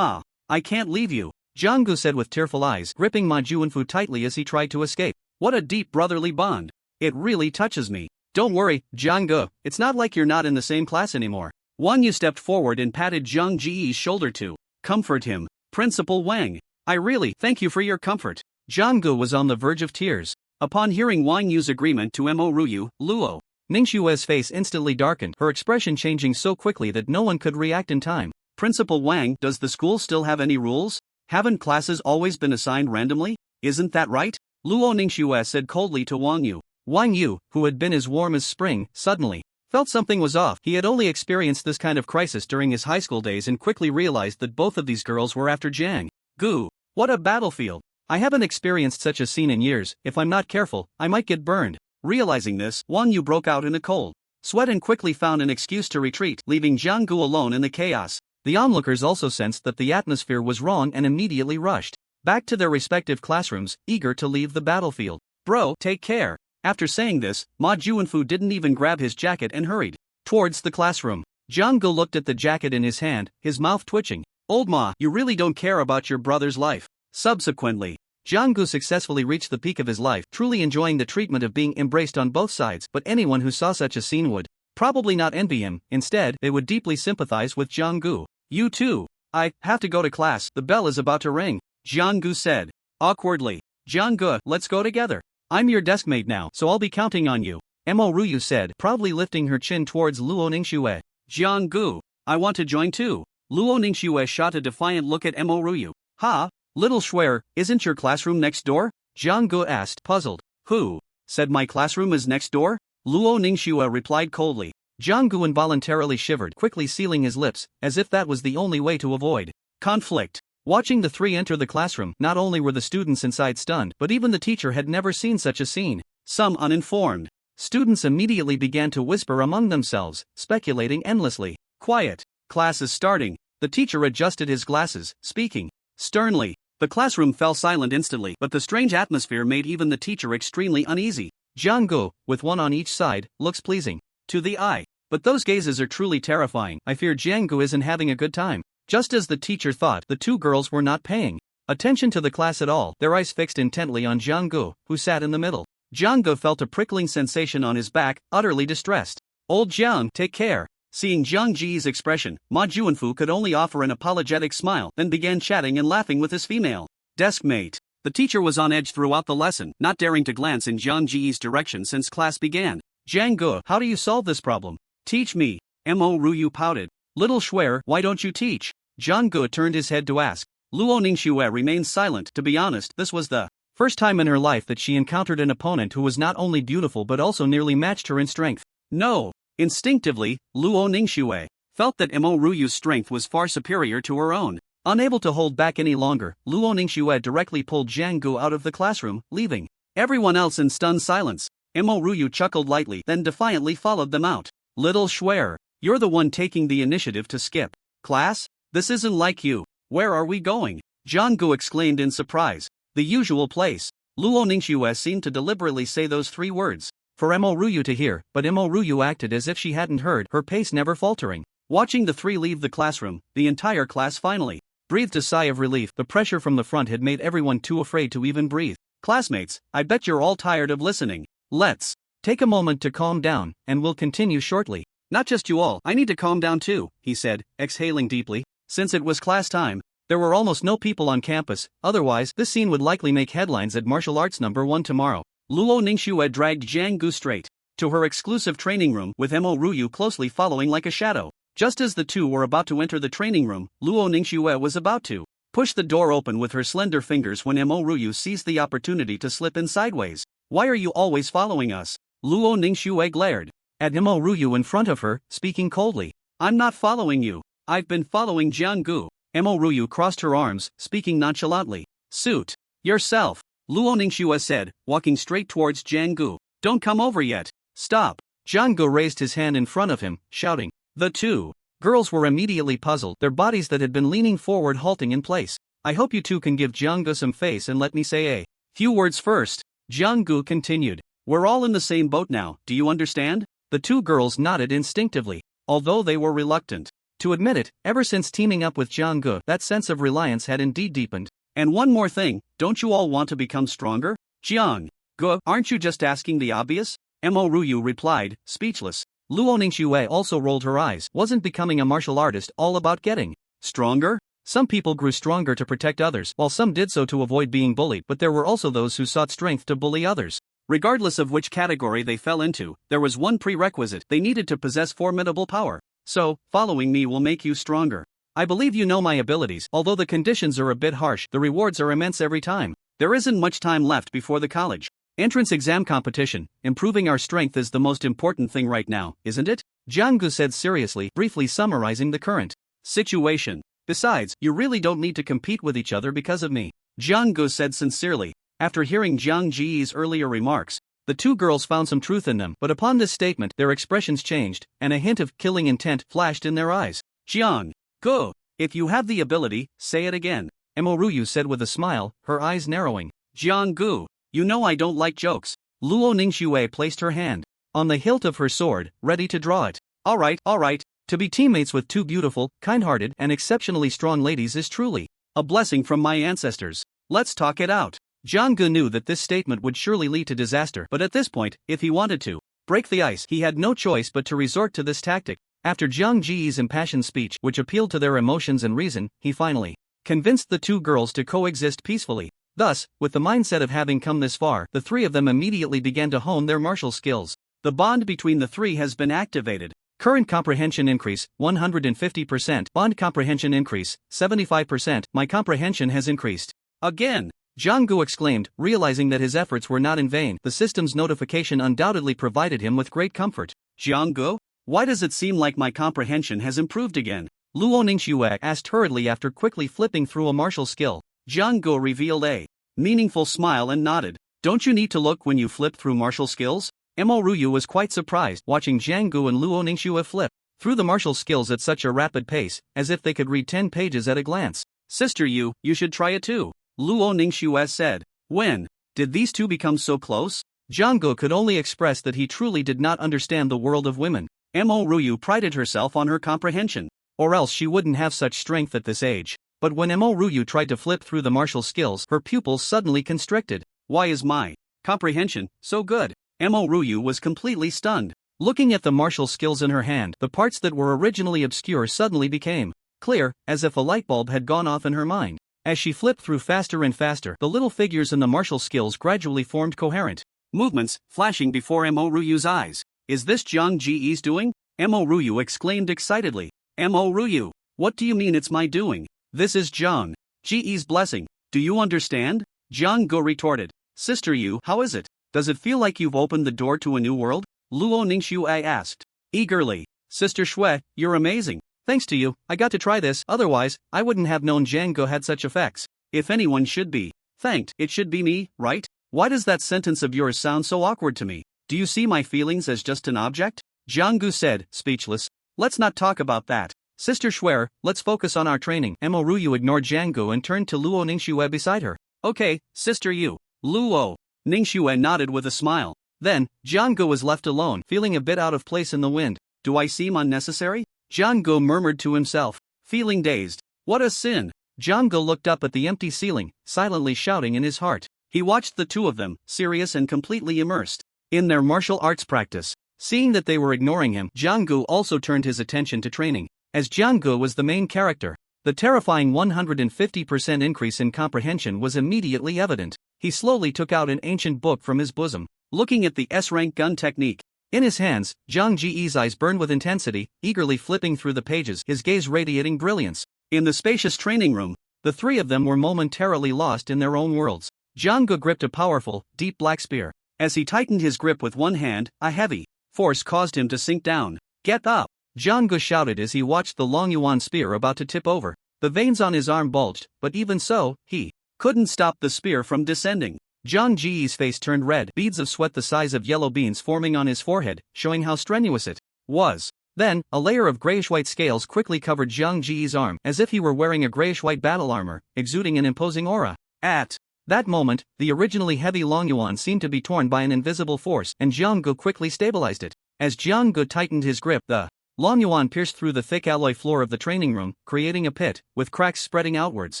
I can't leave you. Jiang-gu said with tearful eyes, gripping Ma Juanfu tightly as he tried to escape. What a deep brotherly bond. It really touches me. Don't worry, Jiang-gu, it's not like you're not in the same class anymore. Wang Yu stepped forward and patted Jiang Ji's shoulder to comfort him. Principal Wang, I really thank you for your comfort. Jiang-gu was on the verge of tears. Upon hearing Wang Yu's agreement to Mo Ruyu, Luo Ningxue's face instantly darkened, her expression changing so quickly that no one could react in time. Principal Wang, does the school still have any rules? Haven't classes always been assigned randomly? Isn't that right? Luo Ningxue said coldly to Wang Yu. Wang Yu, who had been as warm as spring, suddenly felt something was off. He had only experienced this kind of crisis during his high school days and quickly realized that both of these girls were after Jiang Gu. What a battlefield! I haven't experienced such a scene in years. If I'm not careful, I might get burned. Realizing this, Wang Yu broke out in a cold sweat and quickly found an excuse to retreat, leaving Jiang Gu alone in the chaos. The onlookers also sensed that the atmosphere was wrong and immediately rushed back to their respective classrooms, eager to leave the battlefield. Bro, take care. After saying this, Ma Juanfu didn't even grab his jacket and hurried towards the classroom. Jiang Gu looked at the jacket in his hand, his mouth twitching. Old Ma, you really don't care about your brother's life. Subsequently, Jiang Gu successfully reached the peak of his life, truly enjoying the treatment of being embraced on both sides, but anyone who saw such a scene would probably not envy him. Instead, they would deeply sympathize with Jiang Gu. You too. I have to go to class, the bell is about to ring, Jiang Gu said awkwardly. Jiang Gu, let's go together. I'm your deskmate now, so I'll be counting on you, Mo Ruyu said, proudly lifting her chin towards Luo Ningxue. Jiang Gu, I want to join too. Luo Ningxue shot a defiant look at Mo Ruyu. Ha? Little Schwer, isn't your classroom next door? Jiang Gu asked, puzzled. Who said my classroom is next door? Luo Ningxue replied coldly. Jiang Gu involuntarily shivered, quickly sealing his lips, as if that was the only way to avoid conflict. Watching the three enter the classroom, not only were the students inside stunned, but even the teacher had never seen such a scene. Some uninformed students immediately began to whisper among themselves, speculating endlessly. Quiet. Class is starting. The teacher adjusted his glasses, speaking sternly. The classroom fell silent instantly, but the strange atmosphere made even the teacher extremely uneasy. Jiang Gu, with one on each side, looks pleasing to the eye, but those gazes are truly terrifying. I fear Jiang Gu isn't having a good time. Just as the teacher thought, the two girls were not paying attention to the class at all, their eyes fixed intently on Jiang Gu, who sat in the middle. Jiang Gu felt a prickling sensation on his back, utterly distressed. Old Jiang, take care. Seeing Jiang Ji's expression, Ma Juanfu could only offer an apologetic smile, then began chatting and laughing with his female deskmate. The teacher was on edge throughout the lesson, not daring to glance in Jiang Ji's direction since class began. Jiang Gu, how do you solve this problem? Teach me. Mo Ruyu pouted. Little Schwer, why don't you teach? Jiang Gu turned his head to ask. Luo Ningxue remained silent. To be honest, this was the first time in her life that she encountered an opponent who was not only beautiful but also nearly matched her in strength. No. Instinctively, Luo Ningxue felt that Mo Ruyu's strength was far superior to her own. Unable to hold back any longer, Luo Ningxue directly pulled Jiang Gu out of the classroom, leaving everyone else in stunned silence. Mo Ruyu chuckled lightly, then defiantly followed them out. Little Schwer, you're the one taking the initiative to skip class? This isn't like you. Where are we going? Jiang Gu exclaimed in surprise. The usual place. Luo Ningxue seemed to deliberately say those three words for Mo Ruyu to hear, but Mo Ruyu acted as if she hadn't heard, her pace never faltering. Watching the three leave the classroom, the entire class finally breathed a sigh of relief. The pressure from the front had made everyone too afraid to even breathe. Classmates, I bet you're all tired of listening. Let's take a moment to calm down, and we'll continue shortly. Not just you all, I need to calm down too, he said, exhaling deeply. Since it was class time, there were almost no people on campus, otherwise this scene would likely make headlines at Martial Arts #1 tomorrow. Luo Ningxue dragged Jiang Gu straight to her exclusive training room, with Mo Ruyu closely following like a shadow. Just as the two were about to enter the training room, Luo Ningxue was about to push the door open with her slender fingers when Mo Ruyu seized the opportunity to slip in sideways. Why are you always following us? Luo Ningxue glared at Mo Ruyu in front of her, speaking coldly. I'm not following you. I've been following Jiang Gu. Mo Ruyu crossed her arms, speaking nonchalantly. Suit yourself, Luo Ningxue said, walking straight towards Jiang Gu. Don't come over yet. Stop. Jiang Gu raised his hand in front of him, shouting. The two girls were immediately puzzled, their bodies that had been leaning forward halting in place. I hope you two can give Jiang Gu some face and let me say a few words first. Jiang Gu continued. We're all in the same boat now, do you understand? The two girls nodded instinctively, although they were reluctant to admit it. Ever since teaming up with Jiang Gu, that sense of reliance had indeed deepened. And one more thing, don't you all want to become stronger? Jiang Gu, aren't you just asking the obvious? Mo Ruyu replied, speechless. Luo Ningxue also rolled her eyes. Wasn't becoming a martial artist all about getting stronger? Some people grew stronger to protect others, while some did so to avoid being bullied, but there were also those who sought strength to bully others. Regardless of which category they fell into, there was one prerequisite: they needed to possess formidable power. So, following me will make you stronger. I believe you know my abilities. Although the conditions are a bit harsh, the rewards are immense every time. There isn't much time left before the college entrance exam competition. Improving our strength is the most important thing right now, isn't it? Jianggu said seriously, briefly summarizing the current situation. Besides, you really don't need to compete with each other because of me, Jianggu said sincerely. After hearing Jiang Ji's earlier remarks, the two girls found some truth in them, but upon this statement their expressions changed, and a hint of killing intent flashed in their eyes. Jiang Gu, if you have the ability, say it again, Emoryu said with a smile, her eyes narrowing. Jiang Gu, you know I don't like jokes. Luo Ningxue placed her hand on the hilt of her sword, ready to draw it. Alright. To be teammates with two beautiful, kind-hearted, and exceptionally strong ladies is truly a blessing from my ancestors. Let's talk it out. Jianggu knew that this statement would surely lead to disaster, but at this point, if he wanted to break the ice, he had no choice but to resort to this tactic. After Jiang Ji's impassioned speech, which appealed to their emotions and reason, he finally convinced the two girls to coexist peacefully. Thus, with the mindset of having come this far, the three of them immediately began to hone their martial skills. The bond between the three has been activated. Current comprehension increase, 150%. Bond comprehension increase, 75%. My comprehension has increased again. Jianggu exclaimed, realizing that his efforts were not in vain. The system's notification undoubtedly provided him with great comfort. Jianggu, why does it seem like my comprehension has improved again? Luo Ningxue asked hurriedly after quickly flipping through a martial skill. Jianggu revealed a meaningful smile and nodded. Don't you need to look when you flip through martial skills? Emoryu was quite surprised watching Jianggu and Luo Ningxue flip through the martial skills at such a rapid pace, as if they could read 10 pages at a glance. Sister you should try it too, Luo Ningxue said. When did these two become so close? Jianggu could only express that he truly did not understand the world of women. Emoryu prided herself on her comprehension, or else she wouldn't have such strength at this age. But when Emoryu tried to flip through the martial skills, her pupils suddenly constricted. Why is my comprehension so good? Emoryu was completely stunned. Looking at the martial skills in her hand, the parts that were originally obscure suddenly became clear, as if a light bulb had gone off in her mind. As she flipped through faster and faster, the little figures in the martial skills gradually formed coherent movements, flashing before Emoryu's eyes. Is this Jiang Ji's doing? Emoryu exclaimed excitedly. Emoryu, what do you mean it's my doing? This is Jiang Ji's blessing. Do you understand? Jianggu retorted. Sister you, how is it? Does it feel like you've opened the door to a new world? Luo Ningxue asked eagerly. Sister Shui, you're amazing. Thanks to you, I got to try this, otherwise, I wouldn't have known Jianggu had such effects. If anyone should be thanked, it should be me, right? Why does that sentence of yours sound so awkward to me? Do you see my feelings as just an object? Jianggu said, speechless. Let's not talk about that. Sister Shui, let's focus on our training. Emoryu ignored Jianggu and turned to Luo Ningxue beside her. Okay, sister you. Luo Ningxue nodded with a smile. Then, Jianggu was left alone, feeling a bit out of place in the wind. Do I seem unnecessary? Jianggu murmured to himself, feeling dazed. What a sin! Jianggu looked up at the empty ceiling, silently shouting in his heart. He watched the two of them, serious and completely immersed in their martial arts practice. Seeing that they were ignoring him, Jianggu also turned his attention to training. As Jianggu was the main character, the terrifying 150% increase in comprehension was immediately evident. He slowly took out an ancient book from his bosom, looking at the S-rank gun technique. In his hands, Jiang Ji's eyes burned with intensity, eagerly flipping through the pages, his gaze radiating brilliance. In the spacious training room, the three of them were momentarily lost in their own worlds. Jianggu gripped a powerful, deep black spear. As he tightened his grip with one hand, a heavy force caused him to sink down. Get up! Jianggu shouted as he watched the long yuan spear about to tip over. The veins on his arm bulged, but even so, he couldn't stop the spear from descending. Jiang Ji's face turned red, beads of sweat the size of yellow beans forming on his forehead, showing how strenuous it was. Then, a layer of grayish-white scales quickly covered Jiang Ji's arm, as if he were wearing a grayish-white battle armor, exuding an imposing aura. At that moment, the originally heavy long yuan seemed to be torn by an invisible force, and Jianggu quickly stabilized it. As Jianggu tightened his grip, the long yuan pierced through the thick alloy floor of the training room, creating a pit, with cracks spreading outwards.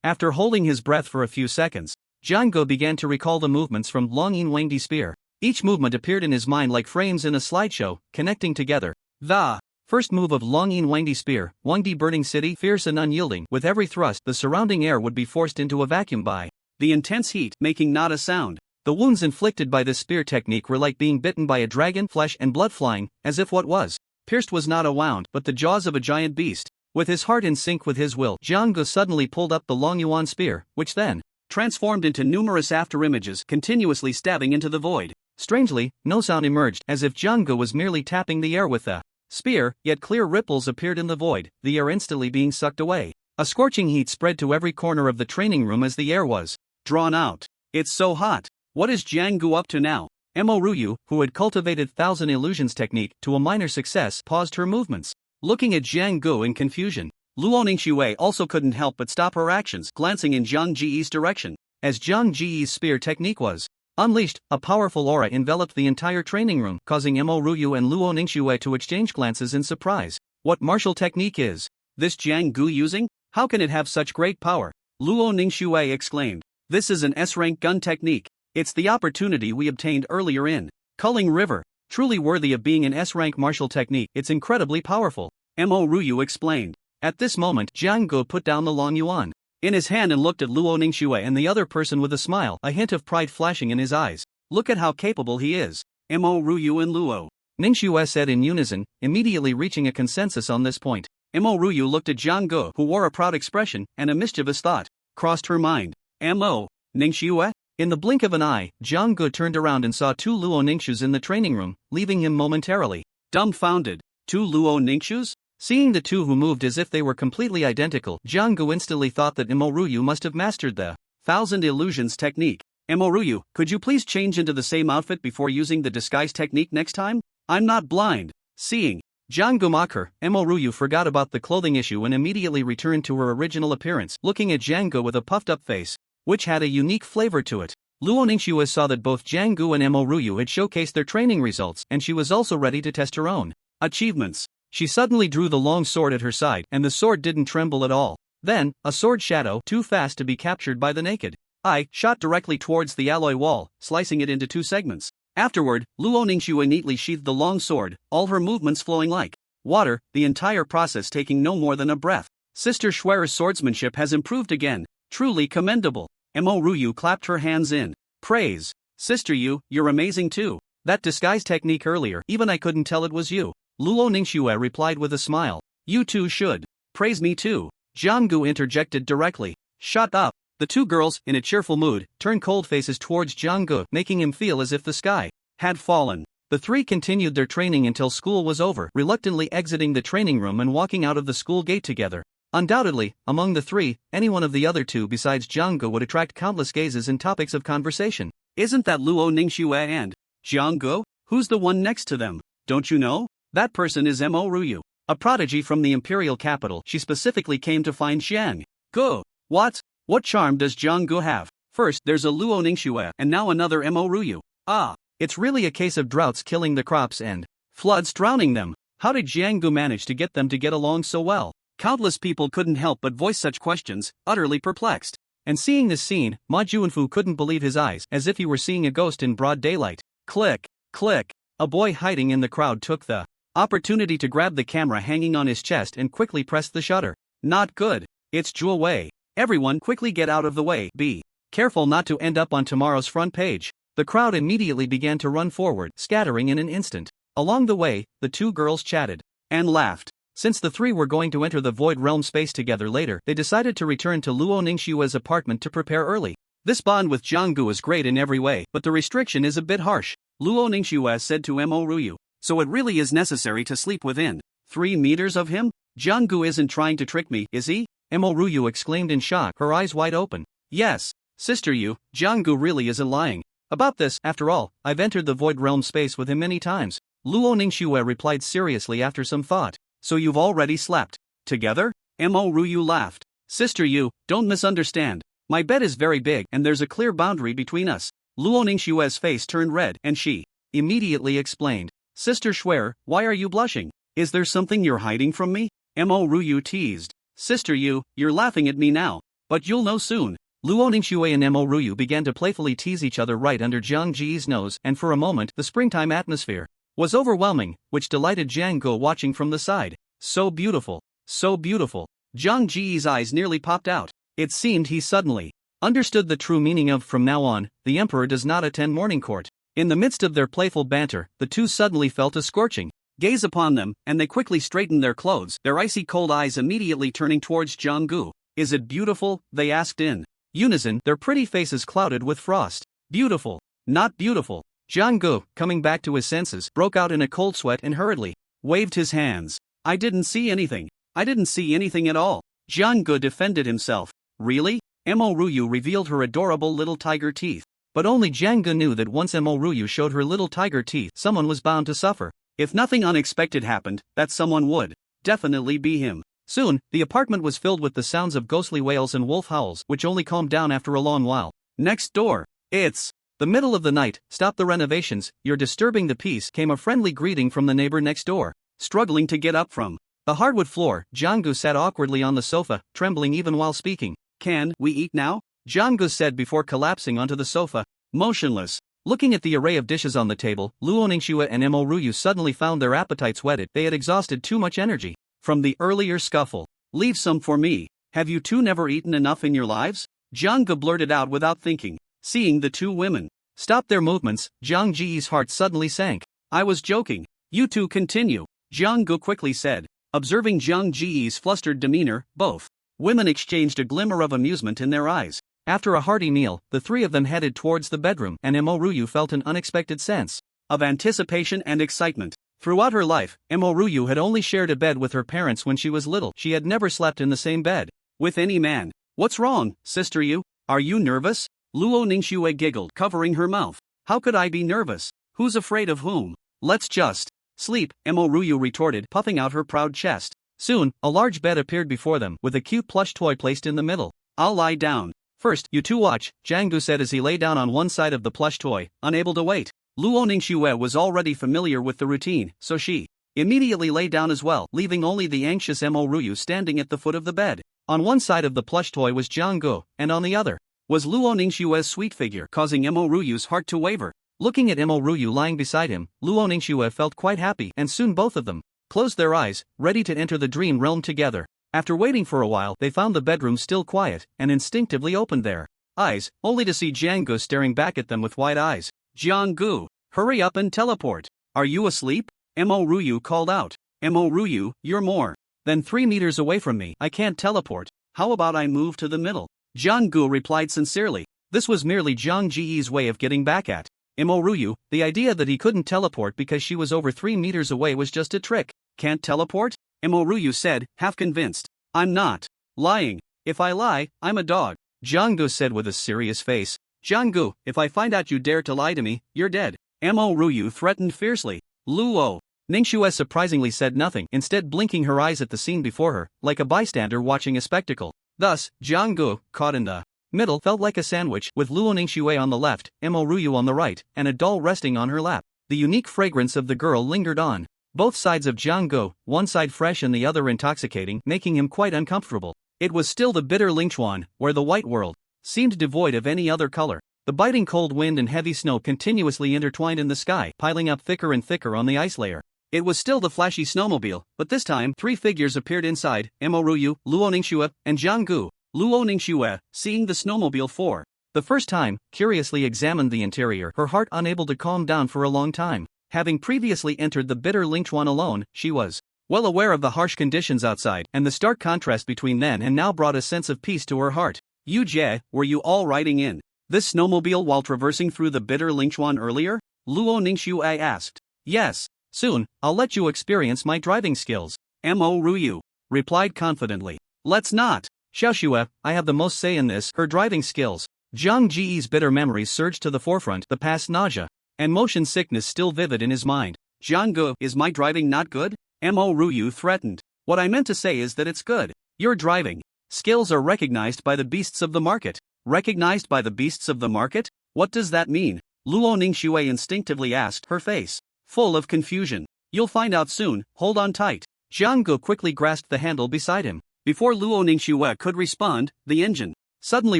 After holding his breath for a few seconds, Jianggu began to recall the movements from Long Yin Wangdi spear. Each movement appeared in his mind like frames in a slideshow, connecting together. The first move of Long Yin Wangdi spear, Wangdi burning city, fierce and unyielding. With every thrust, the surrounding air would be forced into a vacuum by the intense heat, making not a sound. The wounds inflicted by this spear technique were like being bitten by a dragon, flesh and blood flying, as if what was pierced was not a wound, but the jaws of a giant beast. With his heart in sync with his will, Jiang Gu suddenly pulled up the Long Yuan spear, which then transformed into numerous afterimages, continuously stabbing into the void. Strangely, no sound emerged, as if Jiang Gu was merely tapping the air with the spear, yet clear ripples appeared in the void, the air instantly being sucked away. A scorching heat spread to every corner of the training room as the air was drawn out. It's so hot. What is Jiang Gu up to now? Mo Ruyu, who had cultivated Thousand Illusions technique to a minor success, paused her movements, looking at Jiang Gu in confusion. Luo Ningxue also couldn't help but stop her actions, glancing in Jiang Ji's direction. As Jiang Ji's spear technique was unleashed, a powerful aura enveloped the entire training room, causing Mo Ruyu and Luo Ningxue to exchange glances in surprise. What martial technique is this Jiang Gu using? How can it have such great power? Luo Ningxue exclaimed. This is an S-rank gun technique. It's the opportunity we obtained earlier in Culling River. Truly worthy of being an S-rank martial technique, it's incredibly powerful. Mo Ruyu explained. At this moment, Jiang Gu put down the Long Yuan in his hand and looked at Luo Ningxue and the other person with a smile, a hint of pride flashing in his eyes. Look at how capable he is. Mo Ruyu and Luo Ningxue said in unison, immediately reaching a consensus on this point. Mo Ruyu looked at Jiang Gu, who wore a proud expression, and a mischievous thought crossed her mind. Mo Ningxue? In the blink of an eye, Jiang Gu turned around and saw two Luo Ningxus in the training room, leaving him momentarily dumbfounded. Two Luo Ningxus? Seeing the two who moved as if they were completely identical, Jiang Gu instantly thought that Mo Ruyu must have mastered the Thousand Illusions technique. Mo Ruyu, could you please change into the same outfit before using the disguise technique next time? I'm not blind. Seeing Jiang Gu mock her, Mo Ruyu forgot about the clothing issue and immediately returned to her original appearance, looking at Jiang Gu with a puffed-up face, which had a unique flavor to it. Luo Ningxue saw that both Jiang Gu and Mo Ruyu had showcased their training results, and she was also ready to test her own achievements. She suddenly drew the long sword at her side, and the sword didn't tremble at all. Then, a sword shadow, too fast to be captured by the naked eye, shot directly towards the alloy wall, slicing it into two segments. Afterward, Luo Ningxue neatly sheathed the long sword, all her movements flowing like water, the entire process taking no more than a breath. Sister Schwerer's swordsmanship has improved again. Truly commendable. Mo Ruyu clapped her hands in praise. Sister Yu, you're amazing too. That disguise technique earlier, even I couldn't tell it was you. Luo Ningxue replied with a smile. You too should praise me too. Jiang Gu interjected directly. Shut up. The two girls, in a cheerful mood, turned cold faces towards Jiang Gu, making him feel as if the sky had fallen. The three continued their training until school was over, reluctantly exiting the training room and walking out of the school gate together. Undoubtedly, among the three, any one of the other two besides Jiang Gu would attract countless gazes and topics of conversation. Isn't that Luo Ningxue and Jiang Gu? Who's the one next to them? Don't you know? That person is Mo Ruyu, a prodigy from the imperial capital. She specifically came to find Jiang Gu. What? What charm does Jiang Gu have? First there's a Luo Ningxue, and now another Mo Ruyu. Ah, it's really a case of droughts killing the crops and floods drowning them. How did Jiang Gu manage to get them to get along so well? Countless people couldn't help but voice such questions, utterly perplexed. And seeing this scene, Ma Juanfu couldn't believe his eyes, as if he were seeing a ghost in broad daylight. Click, click. A boy hiding in the crowd took the opportunity to grab the camera hanging on his chest and quickly pressed the shutter. Not good. It's Zhuo Wei. Everyone quickly get out of the way. Be careful not to end up on tomorrow's front page. The crowd immediately began to run forward, scattering in an instant. Along the way, the two girls chatted and laughed. Since the three were going to enter the Void Realm space together later, they decided to return to Luo Ningxue's apartment to prepare early. This bond with Jiang Gu is great in every way, but the restriction is a bit harsh. Luo Ningxue said to Mo Ruyu. So it really is necessary to sleep within 3 meters of him? Jiang Gu isn't trying to trick me, is he? Mo Ruyu exclaimed in shock, her eyes wide open. Yes, Sister Yu, Jiang Gu really isn't lying. About this, after all, I've entered the Void Realm space with him many times. Luo Ningxue replied seriously after some thought. So you've already slept together? Mo Ruyu laughed. Sister Yu, don't misunderstand. My bed is very big and there's a clear boundary between us. Luo Ningxue's face turned red and she immediately explained. Sister Schwerer, why are you blushing? Is there something you're hiding from me? Mo Ruyu teased. Sister Yu, you're laughing at me now. But you'll know soon. Luo Ningxue and Mo Ruyu began to playfully tease each other right under Jiang Ji's nose, and for a moment the springtime atmosphere was overwhelming, which delighted Jiang Gu watching from the side. So beautiful, so beautiful. Jiang Ji's eyes nearly popped out. It seemed he suddenly understood the true meaning of from now on, the emperor does not attend morning court. In the midst of their playful banter, the two suddenly felt a scorching gaze upon them, and they quickly straightened their clothes, their icy cold eyes immediately turning towards Jung-gu. Is it beautiful? They asked in unison, their pretty faces clouded with frost. Beautiful. Not beautiful. Jung-gu, coming back to his senses, broke out in a cold sweat and hurriedly waved his hands. I didn't see anything. I didn't see anything at all. Jung-gu defended himself. Really? Mo Ryu revealed her adorable little tiger teeth. But only Jung-gu knew that once Mo Ryu showed her little tiger teeth, someone was bound to suffer. If nothing unexpected happened, that someone would definitely be him. Soon, the apartment was filled with the sounds of ghostly wails and wolf howls, which only calmed down after a long while. Next door. It's the middle of the night. Stop the renovations, you're disturbing the peace, came a friendly greeting from the neighbor next door. Struggling to get up from the hardwood floor, Jung-gu sat awkwardly on the sofa, trembling even while speaking. Can we eat now? Jung-gu said before collapsing onto the sofa, motionless. Looking at the array of dishes on the table, Luo Ningxue and Mo Ryu suddenly found their appetites whetted. They had exhausted too much energy from the earlier scuffle. Leave some for me. Have you two never eaten enough in your lives? Jung-gu blurted out without thinking. Seeing the two women stop their movements, Zhang Ji's heart suddenly sank. I was joking. You two continue. Jung-gu quickly said. Observing Zhang Ji's flustered demeanor, both women exchanged a glimmer of amusement in their eyes. After a hearty meal, the three of them headed towards the bedroom, and Mo Ryu felt an unexpected sense of anticipation and excitement. Throughout her life, Mo Ryu had only shared a bed with her parents when she was little. She had never slept in the same bed with any man. What's wrong, sister you? Are you nervous? Luo Ningxue giggled, covering her mouth. How could I be nervous? Who's afraid of whom? Let's just sleep, Mo Ryu retorted, puffing out her proud chest. Soon, a large bed appeared before them, with a cute plush toy placed in the middle. I'll lie down. First, you two watch, Jung-gu said as he lay down on one side of the plush toy, unable to wait. Luo Ningxue was already familiar with the routine, so she immediately lay down as well, leaving only the anxious Mo Ryu standing at the foot of the bed. On one side of the plush toy was Jung-gu, and on the other was Luo Ningxue's sweet figure, causing Mo Ryu's heart to waver. Looking at Mo Ryu lying beside him, Luo Ningxue felt quite happy, and soon both of them closed their eyes, ready to enter the dream realm together. After waiting for a while, they found the bedroom still quiet, and instinctively opened their eyes, only to see Jung-gu staring back at them with wide eyes. Jung-gu, hurry up and teleport. Are you asleep? Mo Ryu called out. Mo Ryu, you're more than 3 meters away from me. I can't teleport. How about I move to the middle? Jung-gu replied sincerely. This was merely Zhang Ji's way of getting back at Mo Ryu. The idea that he couldn't teleport because she was over 3 meters away was just a trick. Can't teleport? Mo Ryu said, half convinced. I'm not lying. If I lie, I'm a dog. Jung-gu said with a serious face. Jung-gu, if I find out you dare to lie to me, you're dead. Mo Ryu threatened fiercely. Luo Ningxue surprisingly said nothing, instead blinking her eyes at the scene before her, like a bystander watching a spectacle. Thus, Jung-gu, caught in the middle, felt like a sandwich, with Luo Ningxue on the left, Mo Ryu on the right, and a doll resting on her lap. The unique fragrance of the girl lingered on both sides of Jung-gu, one side fresh and the other intoxicating, making him quite uncomfortable. It was still the bitter Lingchuan, where the white world seemed devoid of any other color. The biting cold wind and heavy snow continuously intertwined in the sky, piling up thicker and thicker on the ice layer. It was still the flashy snowmobile, but this time 3 figures appeared inside: Mo Ryu, Luo Ningxue, and Jung-gu. Luo Ningxue, seeing the snowmobile for the first time, curiously examined the interior, her heart unable to calm down for a long time. Having previously entered the bitter Lingchuan alone, she was well aware of the harsh conditions outside, and the stark contrast between then and now brought a sense of peace to her heart. Yu Jie, were you all riding in this snowmobile while traversing through the bitter Lingchuan earlier? Luo Ningxue asked. Yes. Soon, I'll let you experience my driving skills. Mo Ryu replied confidently. Let's not. Xiaoxue, I have the most say in this, her driving skills. Zhang Ji's bitter memories surged to the forefront, the past nausea and motion sickness still vivid in his mind. Jung-gu, is my driving not good? Mo Ryu threatened. What I meant to say is that it's good. Your driving skills are recognized by the beasts of the market. Recognized by the beasts of the market? What does that mean? Luo Ningxue instinctively asked, her face full of confusion. You'll find out soon, hold on tight. Jung-gu quickly grasped the handle beside him. Before Luo Ningxue could respond, the engine suddenly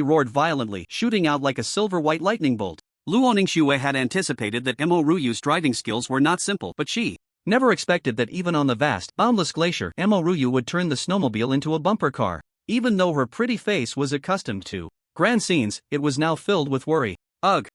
roared violently, shooting out like a silver-white lightning bolt. Luo Ningxue had anticipated that Mo Ryu's driving skills were not simple, but she never expected that even on the vast, boundless glacier, Mo Ryu would turn the snowmobile into a bumper car. Even though her pretty face was accustomed to grand scenes, it was now filled with worry. Ugh.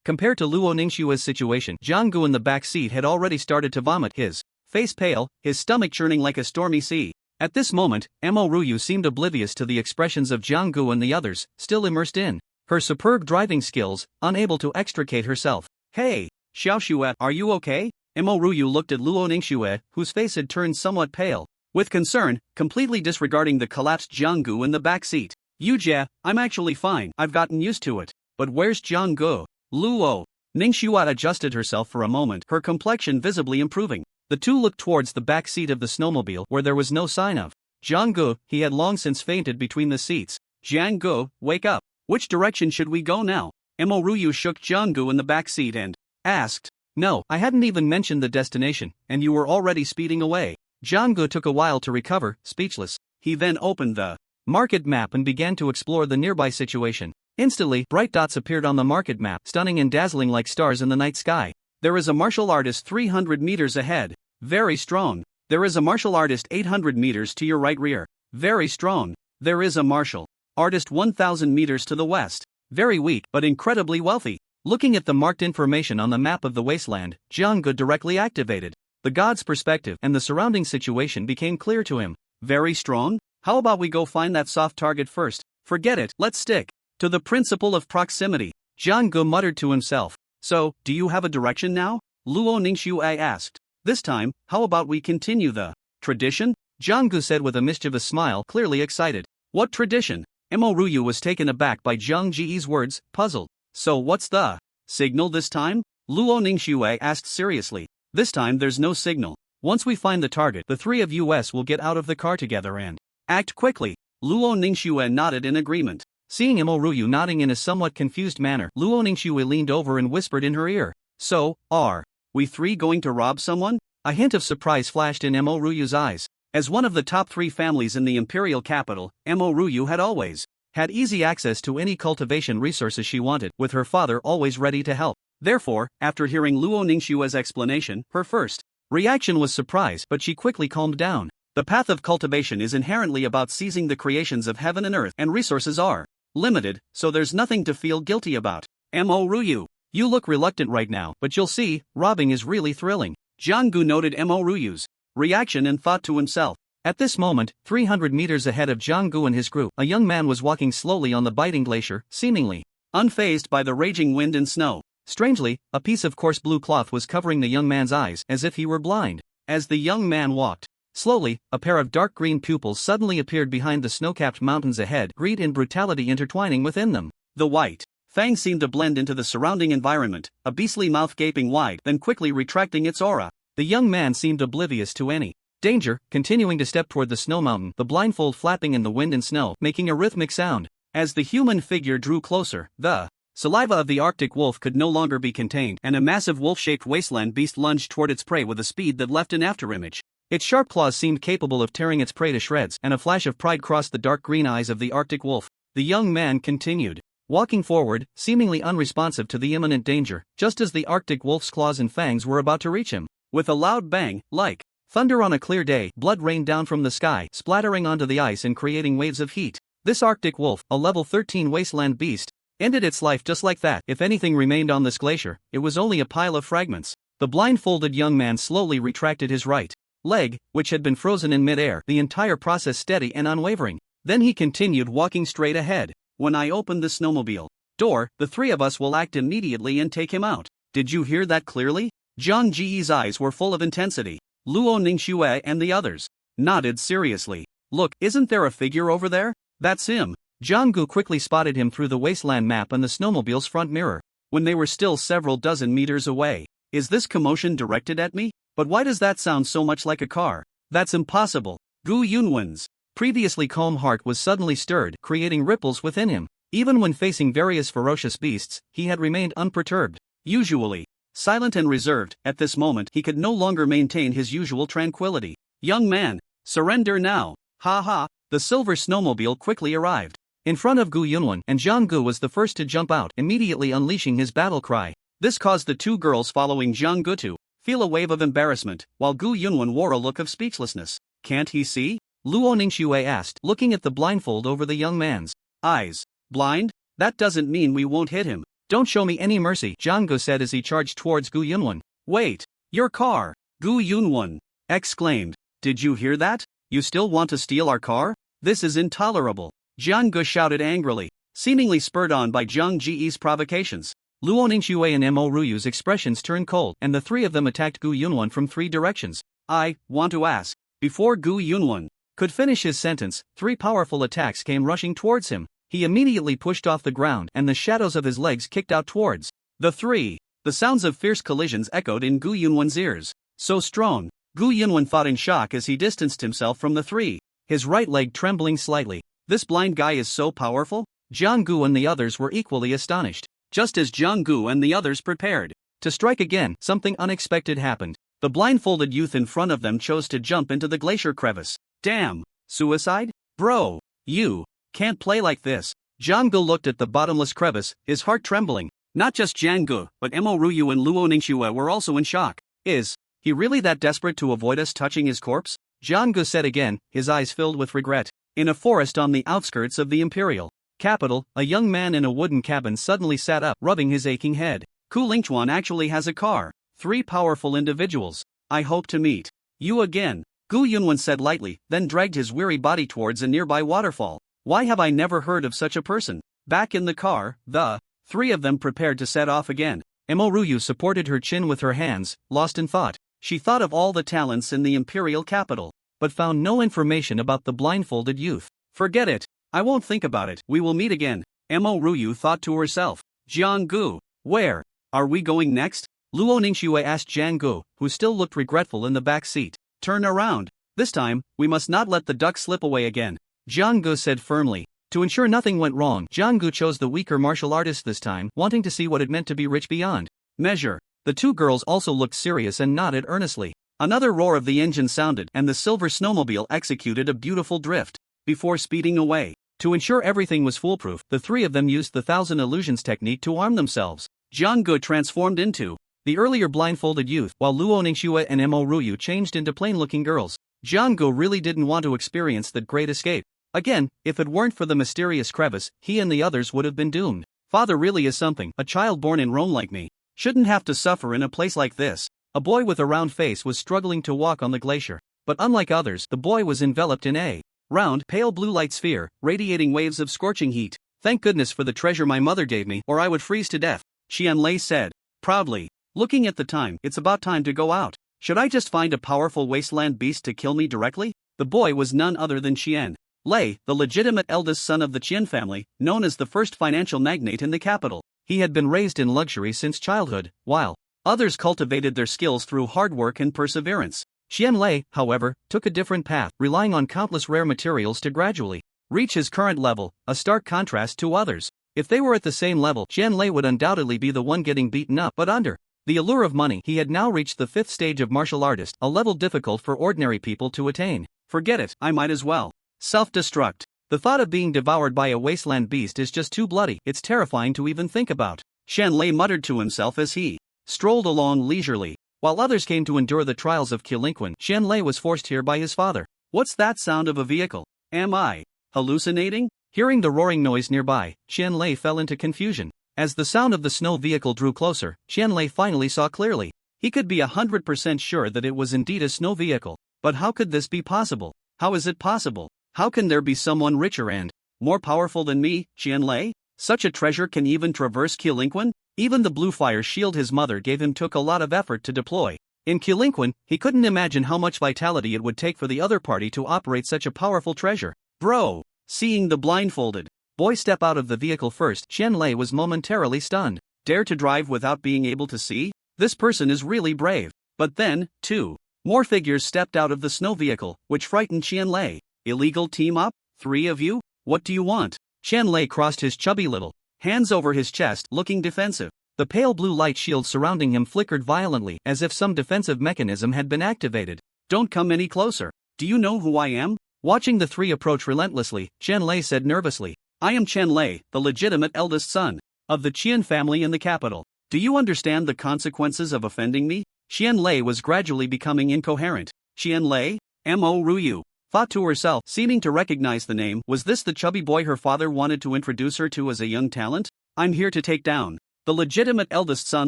Compared to Luo Ningxue's situation, Jung-gu in the back seat had already started to vomit. His face pale, his stomach churning like a stormy sea. At this moment, Mo Ryu seemed oblivious to the expressions of Jianggu and the others, still immersed in her superb driving skills, unable to extricate herself. Hey, Xiaoxue, are you okay? Mo Ryu looked at Luo Ningxue, whose face had turned somewhat pale, with concern, completely disregarding the collapsed Jianggu in the back seat. Yujie, I'm actually fine, I've gotten used to it. But where's Jianggu? Luo. Ningxue adjusted herself for a moment, her complexion visibly improving. The two looked towards the back seat of the snowmobile where there was no sign of Jianggu. He had long since fainted between the seats. Jianggu, wake up. Which direction should we go now? Mo Ryu shook Jianggu in the back seat and asked. No, I hadn't even mentioned the destination, and you were already speeding away. Jianggu took a while to recover, speechless. He then opened the market map and began to explore the nearby situation. Instantly, bright dots appeared on the market map, stunning and dazzling like stars in the night sky. There is a martial artist 300 meters ahead. Very strong. There is a martial artist 800 meters to your right rear. Very strong. There is a martial artist 1000 meters to the west. Very weak, but incredibly wealthy. Looking at the marked information on the map of the wasteland, Jianggu directly activated the god's perspective, and the surrounding situation became clear to him. Very strong? How about we go find that soft target first? Forget it, let's stick to the principle of proximity. Jianggu muttered to himself. So, do you have a direction now? Luo Ningxue asked. This time, how about we continue the tradition? Jianggu said with a mischievous smile, clearly excited. What tradition? Mo Ryu was taken aback by Jiang Ji's words, puzzled. So what's the signal this time? Luo Ningxue asked seriously. This time there's no signal. Once we find the target, the three of us will get out of the car together and act quickly. Luo Ningxue nodded in agreement. Seeing Mo Ryu nodding in a somewhat confused manner, Luo Ningxue leaned over and whispered in her ear. So, are we three going to rob someone? A hint of surprise flashed in Mo Ryu's eyes. As one of the top 3 families in the imperial capital, Mo Ryu had always had easy access to any cultivation resources she wanted, with her father always ready to help. Therefore, after hearing Luo Ningxue's explanation, her first reaction was surprise, but she quickly calmed down. The path of cultivation is inherently about seizing the creations of heaven and earth, and resources are limited, so there's nothing to feel guilty about. Mo Ryu, you look reluctant right now, but you'll see, robbing is really thrilling. Jianggu noted Mo Ryu's reaction and thought to himself. At this moment, 300 meters ahead of Jianggu and his group, a young man was walking slowly on the biting glacier, seemingly unfazed by the raging wind and snow. Strangely, a piece of coarse blue cloth was covering the young man's eyes, as if he were blind. As the young man walked slowly, a pair of dark green pupils suddenly appeared behind the snow-capped mountains ahead, greed and brutality intertwining within them. The white fangs seemed to blend into the surrounding environment, a beastly mouth gaping wide, then quickly retracting its aura. The young man seemed oblivious to any danger, continuing to step toward the snow mountain, the blindfold flapping in the wind and snow, making a rhythmic sound. As the human figure drew closer, the saliva of the Arctic wolf could no longer be contained, and a massive wolf-shaped wasteland beast lunged toward its prey with a speed that left an afterimage. Its sharp claws seemed capable of tearing its prey to shreds, and a flash of pride crossed the dark green eyes of the Arctic wolf. The young man continued walking forward, seemingly unresponsive to the imminent danger, just as the Arctic wolf's claws and fangs were about to reach him. With a loud bang, like thunder on a clear day, blood rained down from the sky, splattering onto the ice and creating waves of heat. This Arctic wolf, a level 13 wasteland beast, ended its life just like that. If anything remained on this glacier, it was only a pile of fragments. The blindfolded young man slowly retracted his right leg, which had been frozen in mid-air, the entire process steady and unwavering. Then he continued walking straight ahead. When I open the snowmobile door, the three of us will act immediately and take him out. Did you hear that clearly? Jiang Ji's eyes were full of intensity. Luo Ningxue and the others nodded seriously. Look, isn't there a figure over there? That's him. Jianggu quickly spotted him through the wasteland map and the snowmobile's front mirror. When they were still several dozen meters away. Is this commotion directed at me? But why does that sound so much like a car? That's impossible. Gu Yunwen's previously calm heart was suddenly stirred, creating ripples within him. Even when facing various ferocious beasts, he had remained unperturbed. Usually silent and reserved, at this moment he could no longer maintain his usual tranquility. Young man, surrender now. Ha ha. The silver snowmobile quickly arrived in front of Gu Yunwen, and Jianggu was the first to jump out, immediately unleashing his battle cry. This caused the two girls following Jianggu to feel a wave of embarrassment, while Gu Yunwen wore a look of speechlessness. Can't he see? Luo Ningxue asked, looking at the blindfold over the young man's eyes. Blind? That doesn't mean we won't hit him. Don't show me any mercy, Jianggu said as he charged towards Gu Yunwen. Wait, your car. Gu Yunwen exclaimed. Did you hear that? You still want to steal our car? This is intolerable. Jiang Gu shouted angrily, seemingly spurred on by Jiang Ji's provocations. Luo Ningxue and Mo Ruyu's expressions turned cold, and the three of them attacked Gu Yunwan from three directions. I want to ask. Before Gu Yunwan could finish his sentence, three powerful attacks came rushing towards him. He immediately pushed off the ground, and the shadows of his legs kicked out towards the three. The sounds of fierce collisions echoed in Gu Yunwan's ears. So strong. Gu Yunwan thought in shock as he distanced himself from the three, his right leg trembling slightly. This blind guy is so powerful? Jiang Gu and the others were equally astonished. Just as Jiang Gu and the others prepared to strike again, something unexpected happened. The blindfolded youth in front of them chose to jump into the glacier crevice. Damn! Suicide? Bro! You can't play like this. Jiang Gu looked at the bottomless crevice, his heart trembling. Not just Jiang Gu, but Mo Ruyu and Luo Ningxue were also in shock. Is he really that desperate to avoid us touching his corpse? Jiang Gu said again, his eyes filled with regret. In a forest on the outskirts of the imperial capital, a young man in a wooden cabin suddenly sat up, rubbing his aching head. Ku Lingchuan actually has a car. 3 powerful individuals. I hope to meet you again. Gu Yunwan said lightly, then dragged his weary body towards a nearby waterfall. Why have I never heard of such a person? Back in the car, the 3 of them prepared to set off again. Mo Ruyu supported her chin with her hands, lost in thought. She thought of all the talents in the imperial capital, but found no information about the blindfolded youth. Forget it. I won't think about it. We will meet again. Mo Ruyu thought to herself. Jiang Gu, where are we going next? Luo Ningxue asked Jiang Gu, who still looked regretful in the back seat. Turn around. This time, we must not let the duck slip away again. Jiang Gu said firmly. To ensure nothing went wrong, Jiang Gu chose the weaker martial artist this time, wanting to see what it meant to be rich beyond measure. The 2 girls also looked serious and nodded earnestly. Another roar of the engine sounded, and the silver snowmobile executed a beautiful drift before speeding away. To ensure everything was foolproof, the 3 of them used the 1,000 illusions technique to arm themselves. Jiang Gu transformed into the earlier blindfolded youth, while Luo Ningxue and Mo Ruyu changed into plain-looking girls. Jiang Gu really didn't want to experience that great escape. Again, if it weren't for the mysterious crevice, he and the others would have been doomed. Father really is something. A child born in Rome like me shouldn't have to suffer in a place like this. A boy with a round face was struggling to walk on the glacier, but unlike others, the boy was enveloped in a round, pale blue light sphere, radiating waves of scorching heat. Thank goodness for the treasure my mother gave me, or I would freeze to death, Qianlei said proudly. Looking at the time, it's about time to go out. Should I just find a powerful wasteland beast to kill me directly? The boy was none other than Qian Lei, the legitimate eldest son of the Qian family, known as the first financial magnate in the capital. He had been raised in luxury since childhood, while others cultivated their skills through hard work and perseverance. Qian Lei, however, took a different path, relying on countless rare materials to gradually reach his current level, a stark contrast to others. If they were at the same level, Qian Lei would undoubtedly be the one getting beaten up, but under the allure of money, he had now reached the 5th stage of martial artist, a level difficult for ordinary people to attain. Forget it, I might as well self-destruct. The thought of being devoured by a wasteland beast is just too bloody, it's terrifying to even think about. Qian Lei muttered to himself as he strolled along leisurely. While others came to endure the trials of Qilinquan, Qian Lei was forced here by his father. What's that sound of a vehicle? Am I hallucinating? Hearing the roaring noise nearby, Qian Lei fell into confusion. As the sound of the snow vehicle drew closer, Qian Lei finally saw clearly. He could be 100% sure that it was indeed a snow vehicle. But how could this be possible? How is it possible? How can there be someone richer and more powerful than me, Qian Lei? Such a treasure can even traverse Qilinquan? Even the blue fire shield his mother gave him took a lot of effort to deploy. In Qilinquan, he couldn't imagine how much vitality it would take for the other party to operate such a powerful treasure. Bro! Seeing the blindfolded boy step out of the vehicle first, Qian Lei was momentarily stunned. Dare to drive without being able to see? This person is really brave. But then, 2 more figures stepped out of the snow vehicle, which frightened Qian Lei. Illegal team up? 3 of you? What do you want? Qian Lei crossed his chubby little hands over his chest, looking defensive. The pale blue light shield surrounding him flickered violently, as if some defensive mechanism had been activated. Don't come any closer. Do you know who I am? Watching the 3 approach relentlessly, Qian Lei said nervously. I am Qian Lei, the legitimate eldest son of the Qian family in the capital. Do you understand the consequences of offending me? Qian Lei was gradually becoming incoherent. Qian Lei? Mo Ruyu thought to herself, seeming to recognize the name. Was this the chubby boy her father wanted to introduce her to as a young talent? I'm here to take down the legitimate eldest son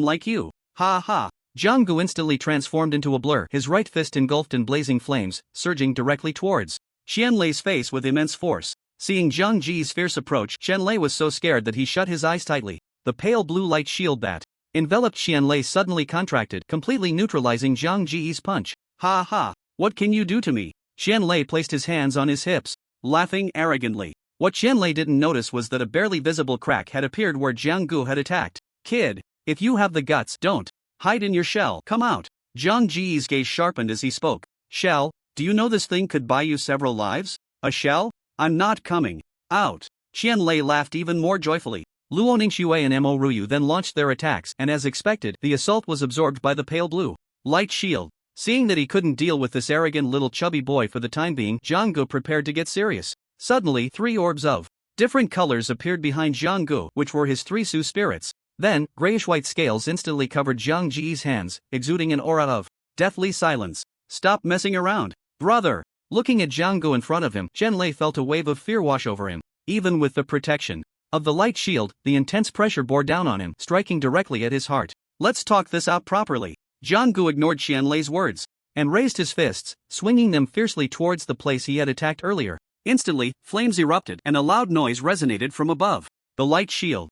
like you. Ha ha. Jiang Gu instantly transformed into a blur, his right fist engulfed in blazing flames, surging directly towards Qianlei's face with immense force. Seeing Jiang Ji's fierce approach, Qianlei was so scared that he shut his eyes tightly. The pale blue light shield that enveloped Qianlei suddenly contracted, completely neutralizing Jiang Ji's punch. Ha ha! What can you do to me? Qianlei placed his hands on his hips, laughing arrogantly. What Qianlei didn't notice was that a barely visible crack had appeared where Jiang Gu had attacked. Kid, if you have the guts, don't hide in your shell. Come out. Jiang Ji's gaze sharpened as he spoke. Shell? Do you know this thing could buy you several lives? A shell? I'm not coming out. Qianlei laughed even more joyfully. Luo Ningxue and Mo Ruyu then launched their attacks, and as expected, the assault was absorbed by the pale blue light shield. Seeing that he couldn't deal with this arrogant little chubby boy for the time being, Jiang Gu prepared to get serious. Suddenly, 3 orbs of different colors appeared behind Jiang Gu, which were his 3 Su spirits. Then, grayish-white scales instantly covered Jiang Ji's hands, exuding an aura of deathly silence. Stop messing around, brother! Looking at Jiang Gu in front of him, Qianlei felt a wave of fear wash over him. Even with the protection of the light shield, the intense pressure bore down on him, striking directly at his heart. Let's talk this out properly. Jiang Gu ignored Qianlei's words and raised his fists, swinging them fiercely towards the place he had attacked earlier. Instantly, flames erupted and a loud noise resonated from above. The light shield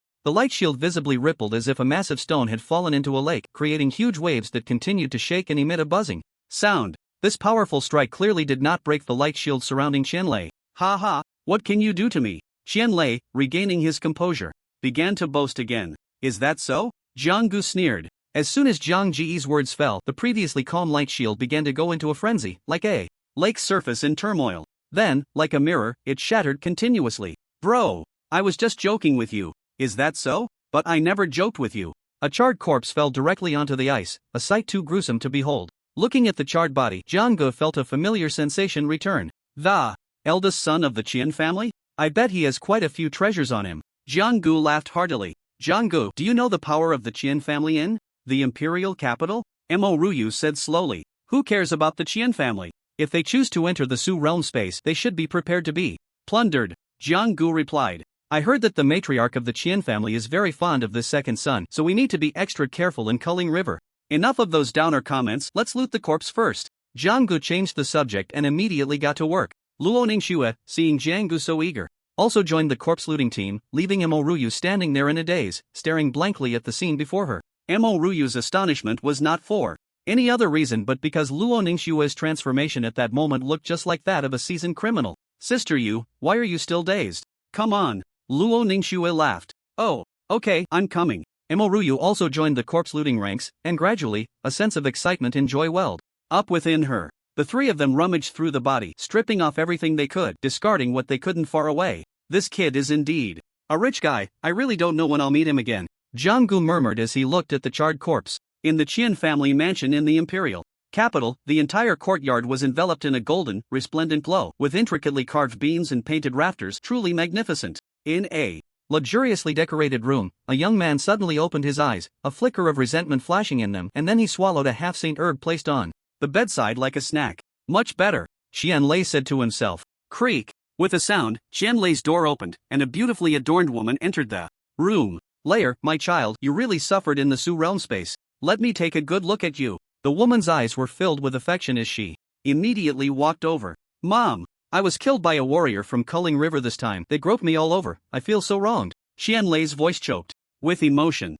visibly rippled as if a massive stone had fallen into a lake, creating huge waves that continued to shake and emit a buzzing sound. This powerful strike clearly did not break the light shield surrounding Qianlei. Ha ha, what can you do to me? Qianlei, regaining his composure, began to boast again. Is that so? Jiang Gu sneered. As soon as Jiang Ji's words fell, the previously calm light shield began to go into a frenzy, like a lake's surface in turmoil. Then, like a mirror, it shattered continuously. Bro, I was just joking with you. Is that so? But I never joked with you. A charred corpse fell directly onto the ice, a sight too gruesome to behold. Looking at the charred body, Jiang Gu felt a familiar sensation return. The eldest son of the Qian family? I bet he has quite a few treasures on him. Jiang Gu laughed heartily. Jiang Gu, do you know the power of the Qian family in the imperial capital? Mo Ruyu said slowly. Who cares about the Qian family? If they choose to enter the Su realm space, they should be prepared to be plundered. Jiang Gu replied. I heard that the matriarch of the Qian family is very fond of this second son, so we need to be extra careful in Culling River. Enough of those downer comments, let's loot the corpse first. Jiang Gu changed the subject and immediately got to work. Luo Ningxue, seeing Jiang Gu so eager, also joined the corpse looting team, leaving Mo Ruyu standing there in a daze, staring blankly at the scene before her. Mo Ruyu's astonishment was not for any other reason but because Luo Ningxue's transformation at that moment looked just like that of a seasoned criminal. Sister Yu, why are you still dazed? Come on. Luo Ningxue laughed. Oh, okay, I'm coming. Mo Ruyu also joined the corpse looting ranks, and gradually, a sense of excitement and joy welled up within her. The 3 of them rummaged through the body, stripping off everything they could, discarding what they couldn't far away. This kid is indeed a rich guy. I really don't know when I'll meet him again. Jiang Gu murmured as he looked at the charred corpse. In the Qian family mansion in the imperial capital, the entire courtyard was enveloped in a golden, resplendent glow, with intricately carved beams and painted rafters, truly magnificent. In a luxuriously decorated room, a young man suddenly opened his eyes, a flicker of resentment flashing in them, and then he swallowed a half-saint herb placed on the bedside like a snack. Much better, Qianlei said to himself. Creak. With a sound, Qianlei's door opened, and a beautifully adorned woman entered the room. Layer, my child, you really suffered in the Su realm space. Let me take a good look at you. The woman's eyes were filled with affection as she immediately walked over. Mom, I was killed by a warrior from Culling River this time. They groped me all over. I feel so wronged. Qianlei's voice choked with emotion.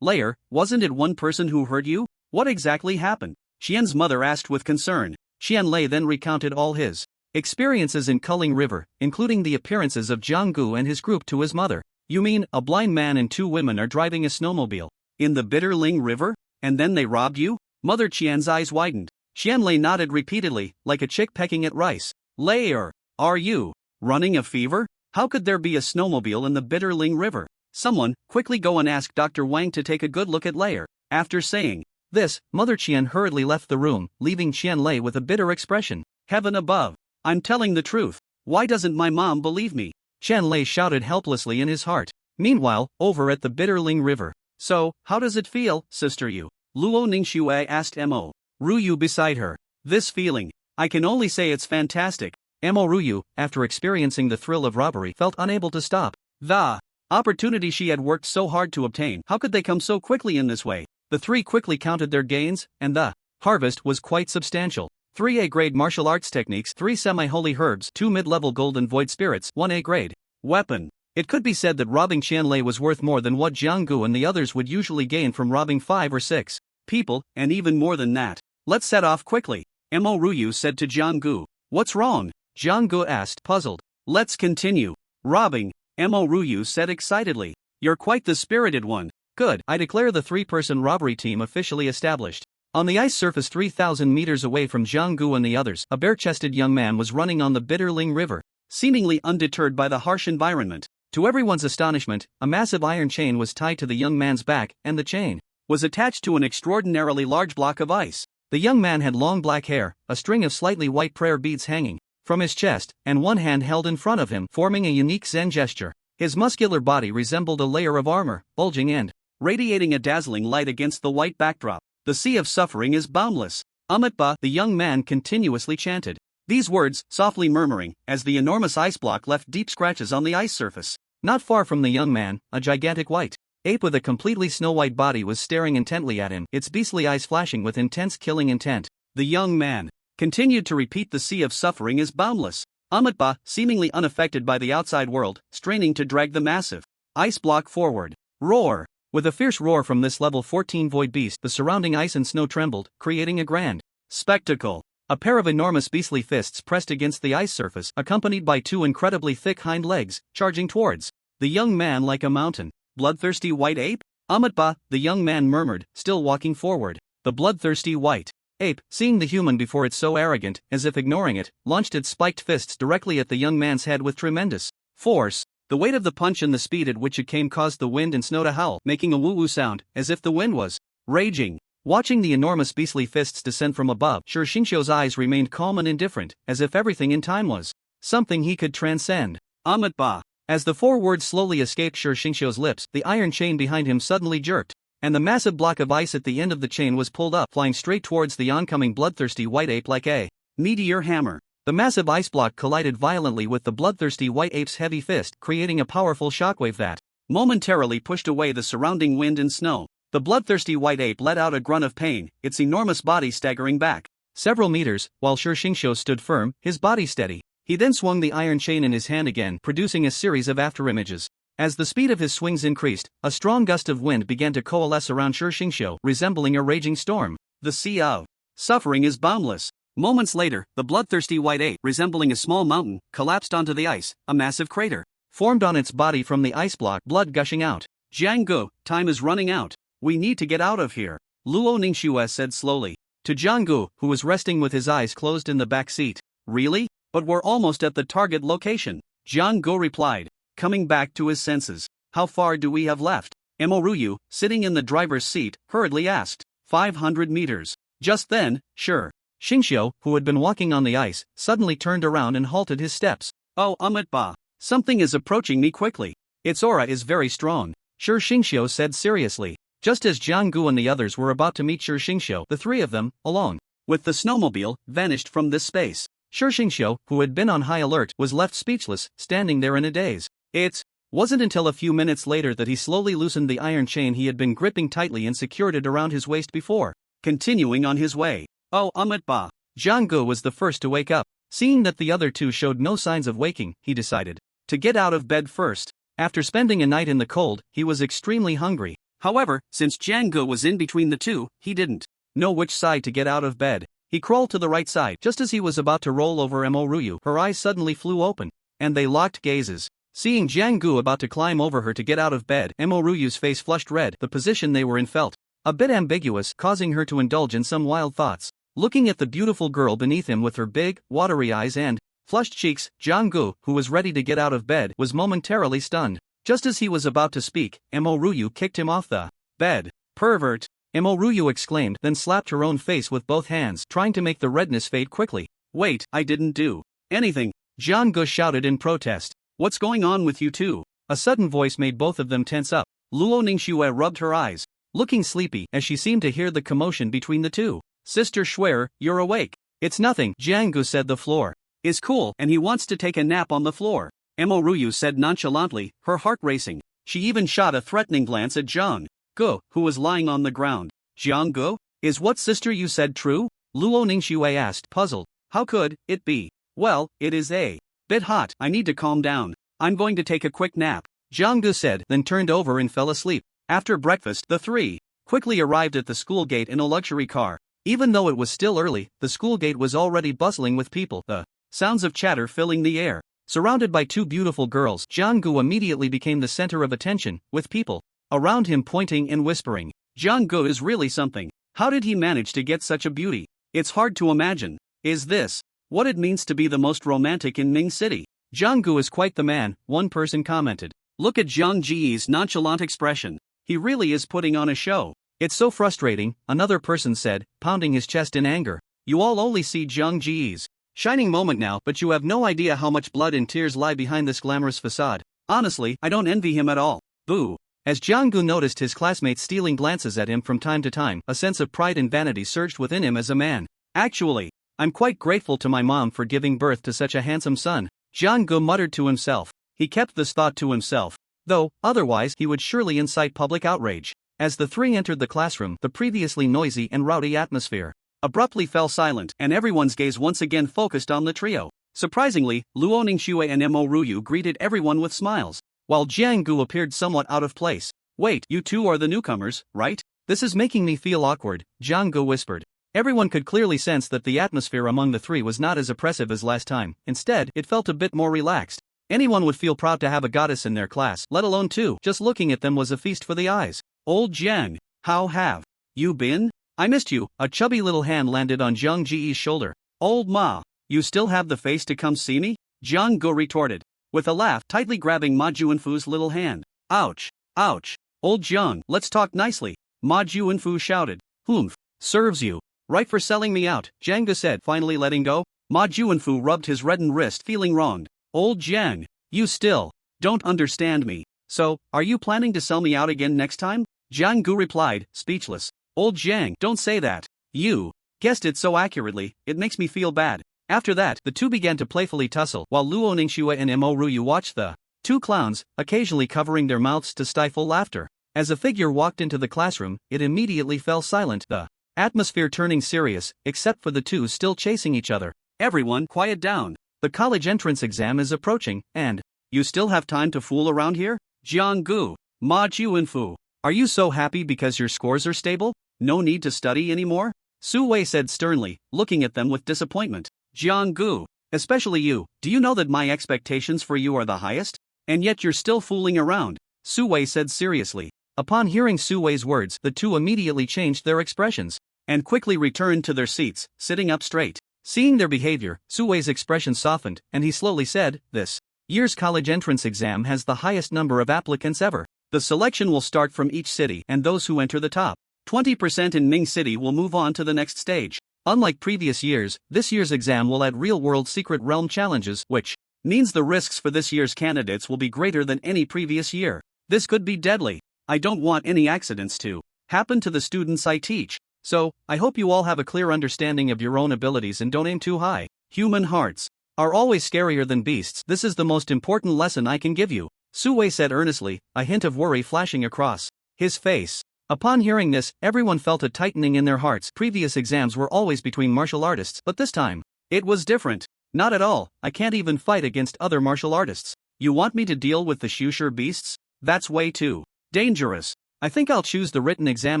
Layer, wasn't it one person who hurt you? What exactly happened? Qian's mother asked with concern. Qianlei then recounted all his experiences in Culling River, including the appearances of Jiang Gu and his group to his mother. You mean, a blind man and 2 women are driving a snowmobile in the Bitterling River? And then they robbed you? Mother Qian's eyes widened. Qianlei nodded repeatedly, like a chick pecking at rice. Layer, are you running a fever? How could there be a snowmobile in the Bitterling River? Someone, quickly go and ask Dr. Wang to take a good look at Layer. After saying this, Mother Qian hurriedly left the room, leaving Qianlei with a bitter expression. Heaven above, I'm telling the truth. Why doesn't my mom believe me? Qianlei shouted helplessly in his heart. Meanwhile, over at the Bitterling River. So, how does it feel, Sister Yu? Luo Ningxue asked Mo Ruyu beside her. This feeling, I can only say it's fantastic. Mo Ruyu, after experiencing the thrill of robbery, felt unable to stop the opportunity she had worked so hard to obtain. How could they come so quickly in this way? The three quickly counted their gains, and the harvest was quite substantial. 3 A-grade martial arts techniques, 3 semi-holy herbs, 2 mid-level golden void spirits, 1 A-grade weapon. It could be said that robbing Qianlei was worth more than what Jianggu and the others would usually gain from robbing 5 or 6 people, and even more than that. Let's set off quickly, Mo Ruyu said to Jianggu. What's wrong? Jianggu asked, puzzled. Let's continue robbing, Mo Ruyu said excitedly. You're quite the spirited one. Good, I declare the 3-person robbery team officially established. On the ice surface 3,000 meters away from Jianggu and the others, a bare-chested young man was running on the Bitterling River, seemingly undeterred by the harsh environment. To everyone's astonishment, a massive iron chain was tied to the young man's back, and the chain was attached to an extraordinarily large block of ice. The young man had long black hair, a string of slightly white prayer beads hanging from his chest, and one hand held in front of him, forming a unique Zen gesture. His muscular body resembled a layer of armor, bulging and radiating a dazzling light against the white backdrop. The sea of suffering is boundless. Amitba, the young man continuously chanted these words, softly murmuring, as the enormous ice block left deep scratches on the ice surface. Not far from the young man, a gigantic white ape with a completely snow-white body was staring intently at him, its beastly eyes flashing with intense killing intent. The young man continued to repeat the sea of suffering is boundless. Amitba, seemingly unaffected by the outside world, straining to drag the massive ice block forward. Roar! With a fierce roar from this level 14 void beast, the surrounding ice and snow trembled, creating a grand spectacle. A pair of enormous beastly fists pressed against the ice surface, accompanied by 2 incredibly thick hind legs, charging towards the young man like a mountain. Bloodthirsty white ape? Amitba, the young man murmured, still walking forward. The bloodthirsty white ape, seeing the human before it so arrogant, as if ignoring it, launched its spiked fists directly at the young man's head with tremendous force. The weight of the punch and the speed at which it came caused the wind and snow to howl, making a woo-woo sound, as if the wind was raging. Watching the enormous beastly fists descend from above, Shi Xingqiu's eyes remained calm and indifferent, as if everything in time was something he could transcend. Amitba. As the 4 words slowly escaped Shi Xingqiu's lips, the iron chain behind him suddenly jerked, and the massive block of ice at the end of the chain was pulled up, flying straight towards the oncoming bloodthirsty white ape like a meteor hammer. The massive ice block collided violently with the bloodthirsty white ape's heavy fist, creating a powerful shockwave that momentarily pushed away the surrounding wind and snow. The bloodthirsty white ape let out a grunt of pain, its enormous body staggering back several meters, while Shi Xingqiu stood firm, his body steady. He then swung the iron chain in his hand again, producing a series of afterimages. As the speed of his swings increased, a strong gust of wind began to coalesce around Shi Xingqiu, resembling a raging storm. The sea of suffering is boundless. Moments later, the bloodthirsty white ape, resembling a small mountain, collapsed onto the ice. A massive crater formed on its body from the ice block, blood gushing out. Jianggu, time is running out. We need to get out of here, Luo Ningxue said slowly to Jianggu, who was resting with his eyes closed in the back seat. Really? But we're almost at the target location, Jianggu replied, coming back to his senses. How far do we have left? Mo Ruyu, sitting in the driver's seat, hurriedly asked. 500 meters. Just then, Shi Xingqiu, who had been walking on the ice, suddenly turned around and halted his steps. Oh, Amitba. Something is approaching me quickly. Its aura is very strong, Shi Xingqiu said seriously. Just as Jianggu and the others were about to meet Shi Xingqiu, the 3 of them, along with the snowmobile, vanished from this space. Shi Xingqiu, who had been on high alert, was left speechless, standing there in a daze. It wasn't until a few minutes later that he slowly loosened the iron chain he had been gripping tightly and secured it around his waist before continuing on his way. Oh, Amitba. Jianggu was the first to wake up. Seeing that the other 2 showed no signs of waking, he decided to get out of bed first. After spending a night in the cold, he was extremely hungry. However, since Jianggu was in between the 2, he didn't know which side to get out of bed. He crawled to the right side. Just as he was about to roll over Mo Ruyu, her eyes suddenly flew open, and they locked gazes. Seeing Jianggu about to climb over her to get out of bed, Mo Ruyu's face flushed red. The position they were in felt a bit ambiguous, causing her to indulge in some wild thoughts. Looking at the beautiful girl beneath him with her big, watery eyes and flushed cheeks, Jianggu, who was ready to get out of bed, was momentarily stunned. Just as he was about to speak, Mo Ruyu kicked him off the bed. Pervert! Mo Ruyu exclaimed, then slapped her own face with both hands, trying to make the redness fade quickly. Wait, I didn't do anything, Jianggu shouted in protest. What's going on with you two? A sudden voice made both of them tense up. Luo Ningxue rubbed her eyes, looking sleepy as she seemed to hear the commotion between the 2. Sister Schwer, you're awake. It's nothing, Jianggu said. The floor is cool and he wants to take a nap on the floor, Mo Ruyu said nonchalantly, her heart racing. She even shot a threatening glance at Jianggu, who was lying on the ground. Jianggu? Is what sister you said true? Luo Ningxue asked, puzzled. How could it be? Well, it is a bit hot. I need to calm down. I'm going to take a quick nap, Jianggu said, then turned over and fell asleep. After breakfast, the three quickly arrived at the school gate in a luxury car. Even though it was still early, the school gate was already bustling with people, the sounds of chatter filling the air. Surrounded by two beautiful girls, Jianggu immediately became the center of attention, with people around him pointing and whispering. Jianggu is really something. How did he manage to get such a beauty? It's hard to imagine. Is this what it means to be the most romantic in Ming City? Jianggu is quite the man, one person commented. Look at Jiang Ji's nonchalant expression. He really is putting on a show. It's so frustrating, another person said, pounding his chest in anger. You all only see Jiang Ji's shining moment now, but you have no idea how much blood and tears lie behind this glamorous facade. Honestly, I don't envy him at all. Boo. As Jianggu noticed his classmates stealing glances at him from time to time, a sense of pride and vanity surged within him as a man. Actually, I'm quite grateful to my mom for giving birth to such a handsome son, Jianggu muttered to himself. He kept this thought to himself, though, otherwise he would surely incite public outrage. As the three entered the classroom, the previously noisy and rowdy atmosphere abruptly fell silent, and everyone's gaze once again focused on the trio. Surprisingly, Luo Ningxue and Mo Ruyu greeted everyone with smiles, while Jianggu appeared somewhat out of place. Wait, you two are the newcomers, right? This is making me feel awkward, Jianggu whispered. Everyone could clearly sense that the atmosphere among the three was not as oppressive as last time. Instead, it felt a bit more relaxed. Anyone would feel proud to have a goddess in their class, let alone two. Just looking at them was a feast for the eyes. Old Jiang, how have you been? I missed you. A chubby little hand landed on Jiang Ji's shoulder. Old Ma, you still have the face to come see me? Jianggu retorted, with a laugh, tightly grabbing Ma Juanfu's little hand. Ouch, ouch. Old Jiang, let's talk nicely, Ma Juanfu shouted. Humph, serves you right for selling me out, Jianggu said, finally letting go. Ma Juanfu rubbed his reddened wrist, feeling wronged. Old Jiang, you still don't understand me. So, are you planning to sell me out again next time? Jianggu replied, speechless. Old Jiang, don't say that. You guessed it so accurately, it makes me feel bad. After that, the two began to playfully tussle, while Luo Ningxue and Mo Ruyu watched the two clowns, occasionally covering their mouths to stifle laughter. As a figure walked into the classroom, it immediately fell silent, the atmosphere turning serious, except for the two still chasing each other. Everyone, quiet down. The college entrance exam is approaching, and you still have time to fool around here? Jianggu, Ma Juanfu, are you so happy because your scores are stable? No need to study anymore? Su Wei said sternly, looking at them with disappointment. Jianggu, especially you, do you know that my expectations for you are the highest? And yet you're still fooling around, Su Wei said seriously. Upon hearing Su Wei's words, the two immediately changed their expressions and quickly returned to their seats, sitting up straight. Seeing their behavior, Su Wei's expression softened, and he slowly said, this year's college entrance exam has the highest number of applicants ever. The selection will start from each city, and those who enter the top 20% in Ming City will move on to the next stage. Unlike previous years, this year's exam will add real-world secret realm challenges, which means the risks for this year's candidates will be greater than any previous year. This could be deadly. I don't want any accidents to happen to the students I teach. So, I hope you all have a clear understanding of your own abilities and don't aim too high. Human hearts are always scarier than beasts. This is the most important lesson I can give you, Su Wei said earnestly, a hint of worry flashing across his face. Upon hearing this, everyone felt a tightening in their hearts. Previous exams were always between martial artists, but this time, it was different. Not at all. I can't even fight against other martial artists. You want me to deal with the Shusher beasts? That's way too dangerous. I think I'll choose the written exam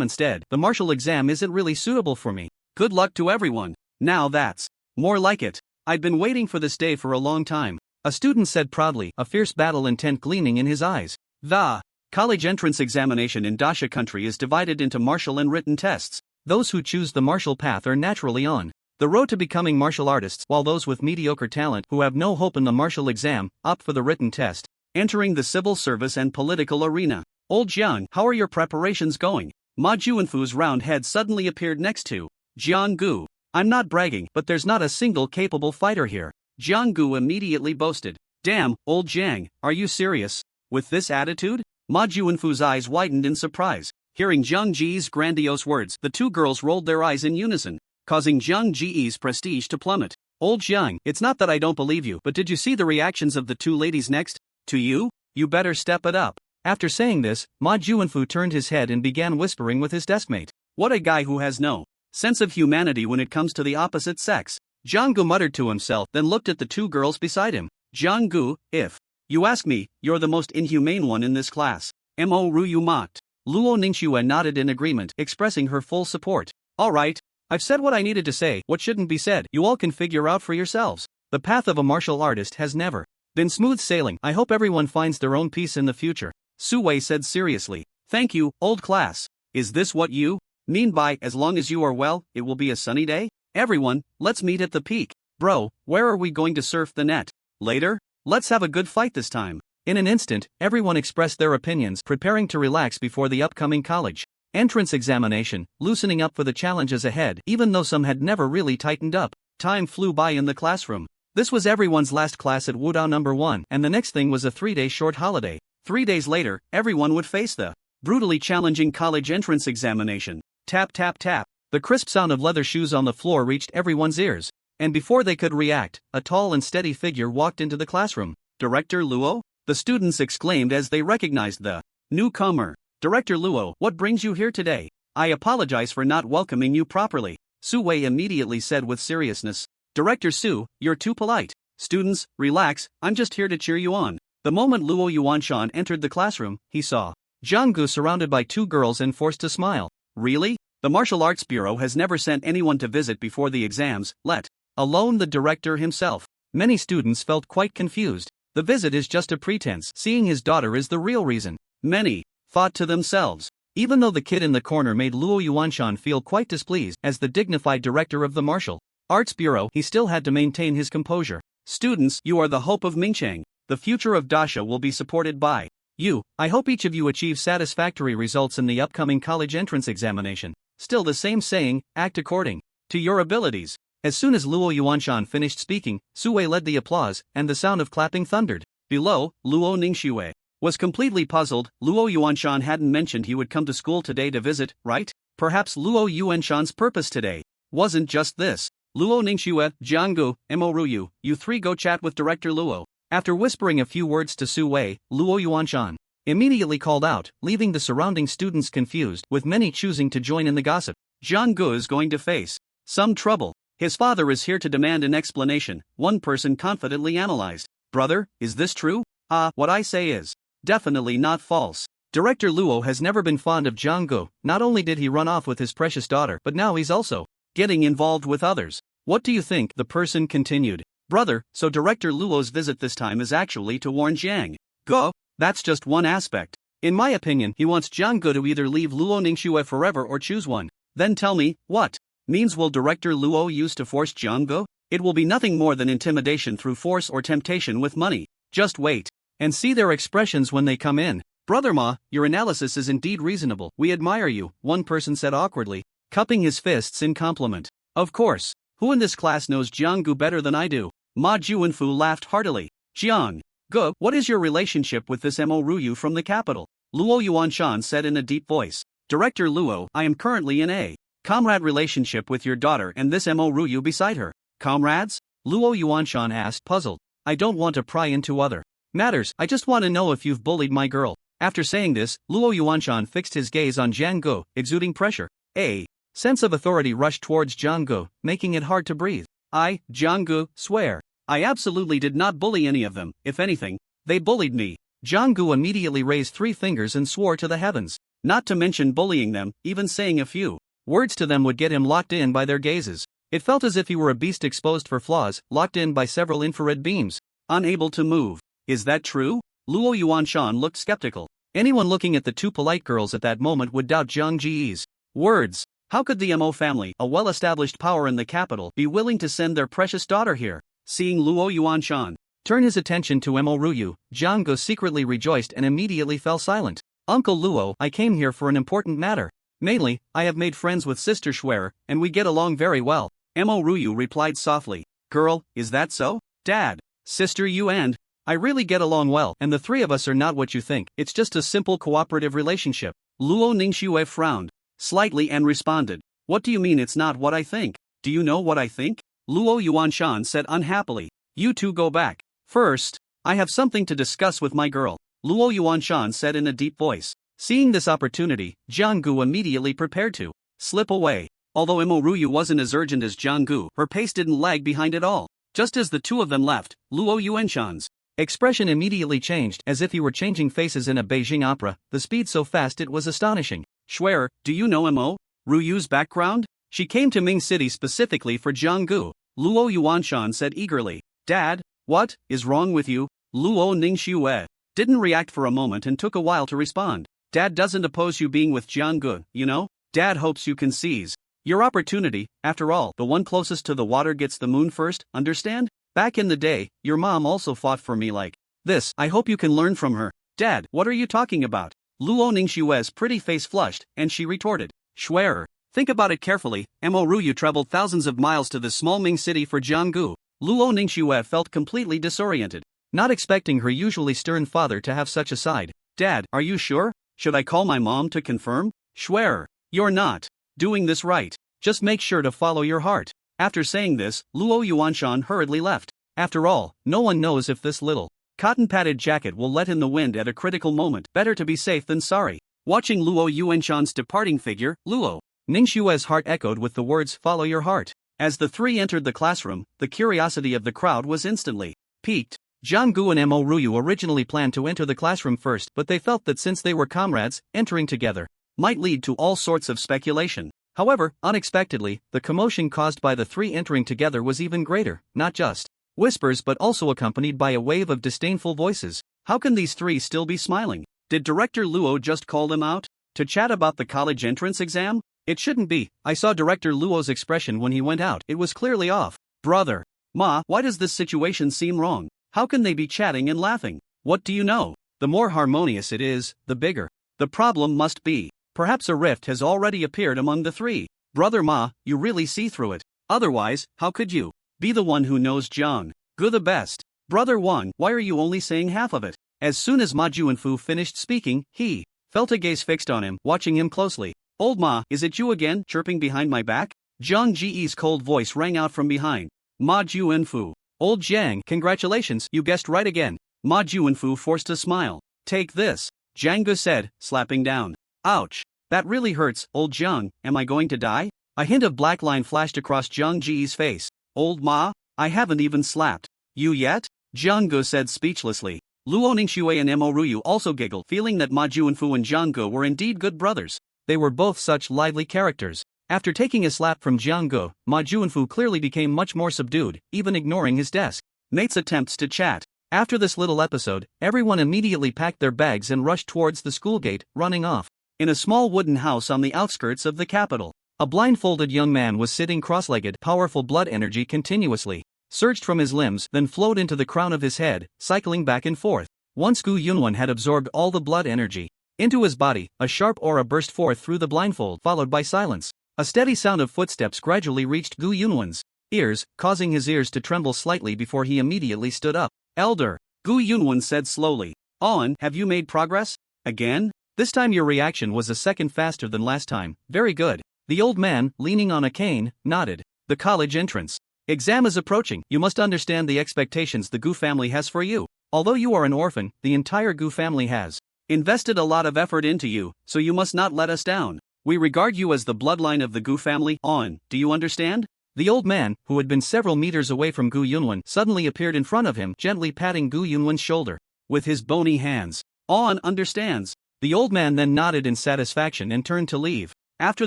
instead. The martial exam isn't really suitable for me. Good luck to everyone. Now that's more like it. I'd been waiting for this day for a long time, a student said proudly, a fierce battle intent gleaming in his eyes. The college entrance examination in Dasha country is divided into martial and written tests. Those who choose the martial path are naturally on the road to becoming martial artists, while those with mediocre talent who have no hope in the martial exam opt for the written test, entering the civil service and political arena. Old Jiang, how are your preparations going? Ma Juanfu's round head suddenly appeared next to Jianggu. I'm not bragging, but there's not a single capable fighter here, Jianggu immediately boasted. Damn, old Jiang, are you serious? With this attitude? Ma Juanfu's eyes widened in surprise. Hearing Jiang Ji's grandiose words, the two girls rolled their eyes in unison, causing Jiang Ji's prestige to plummet. Old Jiang, it's not that I don't believe you, but did you see the reactions of the two ladies next to you? You better step it up. After saying this, Ma Juanfu turned his head and began whispering with his deskmate. What a guy who has no sense of humanity when it comes to the opposite sex. Jang-gu muttered to himself, then looked at the two girls beside him. Jang-gu, if you ask me, you're the most inhumane one in this class. Mo Ryu mocked. Luo Ningxue nodded in agreement, expressing her full support. Alright, I've said what I needed to say. What shouldn't be said, you all can figure out for yourselves. The path of a martial artist has never been smooth sailing. I hope everyone finds their own peace in the future. Su Wei said seriously. Thank you, old class. Is this what you mean by, as long as you are well, it will be a sunny day? Everyone, let's meet at the peak. Bro, where are we going to surf the net? Later? Let's have a good fight this time. In an instant, everyone expressed their opinions, preparing to relax before the upcoming college entrance examination, loosening up for the challenges ahead, even though some had never really tightened up. Time flew by in the classroom. This was everyone's last class at Wudao number 1, and the next thing was a 3-day short holiday. 3 days later, everyone would face the brutally challenging college entrance examination. Tap tap tap. The crisp sound of leather shoes on the floor reached everyone's ears. And before they could react, a tall and steady figure walked into the classroom. Director Luo? The students exclaimed as they recognized the newcomer. Director Luo, what brings you here today? I apologize for not welcoming you properly. Su Wei immediately said with seriousness. Director Su, you're too polite. Students, relax, I'm just here to cheer you on. The moment Luo Yuanshan entered the classroom, he saw Jang-gu surrounded by two girls and forced to smile. Really? The Martial Arts Bureau has never sent anyone to visit before the exams, let alone the director himself. Many students felt quite confused. The visit is just a pretense. Seeing his daughter is the real reason. Many thought to themselves. Even though the kid in the corner made Luo Yuanshan feel quite displeased as the dignified director of the Martial Arts Bureau, he still had to maintain his composure. Students, you are the hope of Mingchang. The future of Dasha will be supported by you. I hope each of you achieve satisfactory results in the upcoming college entrance examination. Still the same saying, act according to your abilities. As soon as Luo Yuanshan finished speaking, Su Wei led the applause, and the sound of clapping thundered. Below, Luo Ningxue was completely puzzled. Luo Yuanshan hadn't mentioned he would come to school today to visit, right? Perhaps Luo Yuanshan's purpose today wasn't just this. Luo Ningxue, Jianggu, Mo Ryu, you three go chat with Director Luo. After whispering a few words to Su Wei, Luo Yuanshan immediately called out, leaving the surrounding students confused, with many choosing to join in the gossip. Jianggu is going to face some trouble. His father is here to demand an explanation, one person confidently analyzed. Brother, is this true? What I say is definitely not false. Director Luo has never been fond of Jianggu. Not only did he run off with his precious daughter, but now he's also getting involved with others. What do you think? The person continued. Brother, so Director Luo's visit this time is actually to warn Jiang Gu? That's just one aspect. In my opinion, he wants Jiang Gu to either leave Luo Ningxue forever or choose one. Then tell me, what means will Director Luo use to force Jiang Gu? It will be nothing more than intimidation through force or temptation with money. Just wait and see their expressions when they come in. Brother Ma, your analysis is indeed reasonable. We admire you, one person said awkwardly, cupping his fists in compliment. Of course. Who in this class knows Jiang Gu better than I do? Ma Juanfu laughed heartily. Jiang Gu, what is your relationship with this Mo Ryu from the capital? Luo Yuanshan said in a deep voice. Director Luo, I am currently in a comrade relationship with your daughter and this Mo Ryu beside her. Comrades? Luo Yuanshan asked, puzzled. I don't want to pry into other matters, I just want to know if you've bullied my girl. After saying this, Luo Yuanshan fixed his gaze on Jiang Gu, exuding pressure. A sense of authority rushed towards Jiang Gu, making it hard to breathe. I, Jiang Gu, swear. I absolutely did not bully any of them. If anything, they bullied me. Jiang Gu immediately raised 3 fingers and swore to the heavens. Not to mention bullying them, even saying a few words to them would get him locked in by their gazes. It felt as if he were a beast exposed for flaws, locked in by several infrared beams. Unable to move. Is that true? Luo Yuanshan looked skeptical. Anyone looking at the two polite girls at that moment would doubt Jiang Ji's words. How could the Mo family, a well-established power in the capital, be willing to send their precious daughter here? Seeing Luo Yuanshan turn his attention to Mo Ryu, Jiang Gu secretly rejoiced and immediately fell silent. Uncle Luo, I came here for an important matter. Mainly, I have made friends with Sister Schwer, and we get along very well. Mo Ryu replied softly. Girl, is that so? Dad, Sister you and I really get along well, and the three of us are not what you think. It's just a simple cooperative relationship. Luo Ningxue frowned slightly and responded. What do you mean it's not what I think? Do you know what I think? Luo Yuanshan said unhappily. You two go back. First, I have something to discuss with my girl. Luo Yuanshan said in a deep voice. Seeing this opportunity, Jiang Gu immediately prepared to slip away. Although Imo-Ryu wasn't as urgent as Jiang-gu, her pace didn't lag behind at all. Just as the two of them left, Luo Yuanshan's expression immediately changed, as if he were changing faces in a Beijing opera, the speed so fast it was astonishing. Schwer, do you know Imo-Ryu's background? She came to Ming City specifically for Jiang-gu, Luo Yuanshan said eagerly. Dad, what is wrong with you? Luo Ningxue didn't react for a moment and took a while to respond. Dad doesn't oppose you being with Jiang-gu, you know? Dad hopes you can seize your opportunity. After all, the one closest to the water gets the moon first, understand? Back in the day, your mom also fought for me like this. I hope you can learn from her. Dad, what are you talking about? Luo Ningxue's pretty face flushed, and she retorted. Schwerer, think about it carefully. Imo-Ryu traveled thousands of miles to this small Ming city for Jiang-gu. Luo Ningxue felt completely disoriented, not expecting her usually stern father to have such a side. Dad, are you sure? Should I call my mom to confirm? Schwerer, you're not doing this right. Just make sure to follow your heart. After saying this, Luo Yuanshan hurriedly left. After all, no one knows if this little cotton-padded jacket will let in the wind at a critical moment. Better to be safe than sorry. Watching Luo Yuanshan's departing figure, Luo Ningxue's heart echoed with the words, follow your heart. As the three entered the classroom, the curiosity of the crowd was instantly piqued. Jiang-gu and Imo-Ryu originally planned to enter the classroom first, but they felt that since they were comrades, entering together might lead to all sorts of speculation. However, unexpectedly, the commotion caused by the three entering together was even greater, not just whispers but also accompanied by a wave of disdainful voices. How can these three still be smiling? Did Director Luo just call them out to chat about the college entrance exam? It shouldn't be. I saw Director Luo's expression when he went out. It was clearly off. Brother, Ma, why does this situation seem wrong? How can they be chatting and laughing? What do you know? The more harmonious it is, the bigger the problem must be. Perhaps a rift has already appeared among the three. Brother Ma, you really see through it. Otherwise, how could you be the one who knows Jiang-gu the best? Brother Wang, why are you only saying half of it? As soon as Ma Juanfu finished speaking, he felt a gaze fixed on him, watching him closely. Old Ma, is it you again, chirping behind my back? Jiang Ji's cold voice rang out from behind. Ma Juanfu. Old Jiang, congratulations, you guessed right again. Ma Juanfu forced a smile. Take this, Jiang Gu said, slapping down. Ouch. That really hurts, old Jiang, am I going to die? A hint of black line flashed across Jiang Ji's face. Old Ma, I haven't even slapped you yet? Jiang Gu said speechlessly. Luo Ningxue and Imo-Ryu also giggled, feeling that Ma Juanfu and Jiang Gu were indeed good brothers. They were both such lively characters. After taking a slap from Jiang Gu, Ma Juanfu clearly became much more subdued, even ignoring his desk mate's attempts to chat. After this little episode, everyone immediately packed their bags and rushed towards the school gate, running off. In a small wooden house on the outskirts of the capital, a blindfolded young man was sitting cross-legged. Powerful blood energy continuously surged from his limbs, then flowed into the crown of his head, cycling back and forth. Once Gu Yunwan had absorbed all the blood energy into his body, a sharp aura burst forth through the blindfold, followed by silence. A steady sound of footsteps gradually reached Gu Yunwan's ears, causing his ears to tremble slightly before he immediately stood up. Elder, Gu Yunwan said slowly. On, have you made progress? Again? This time your reaction was a second faster than last time. Very good. The old man, leaning on a cane, nodded. The college entrance exam is approaching. You must understand the expectations the Gu family has for you. Although you are an orphan, the entire Gu family has invested a lot of effort into you, so you must not let us down. We regard you as the bloodline of the Gu family. On, do you understand? The old man, who had been several meters away from Gu Yunwan, suddenly appeared in front of him, gently patting Gu Yunwan's shoulder with his bony hands. On understands. The old man then nodded in satisfaction and turned to leave. After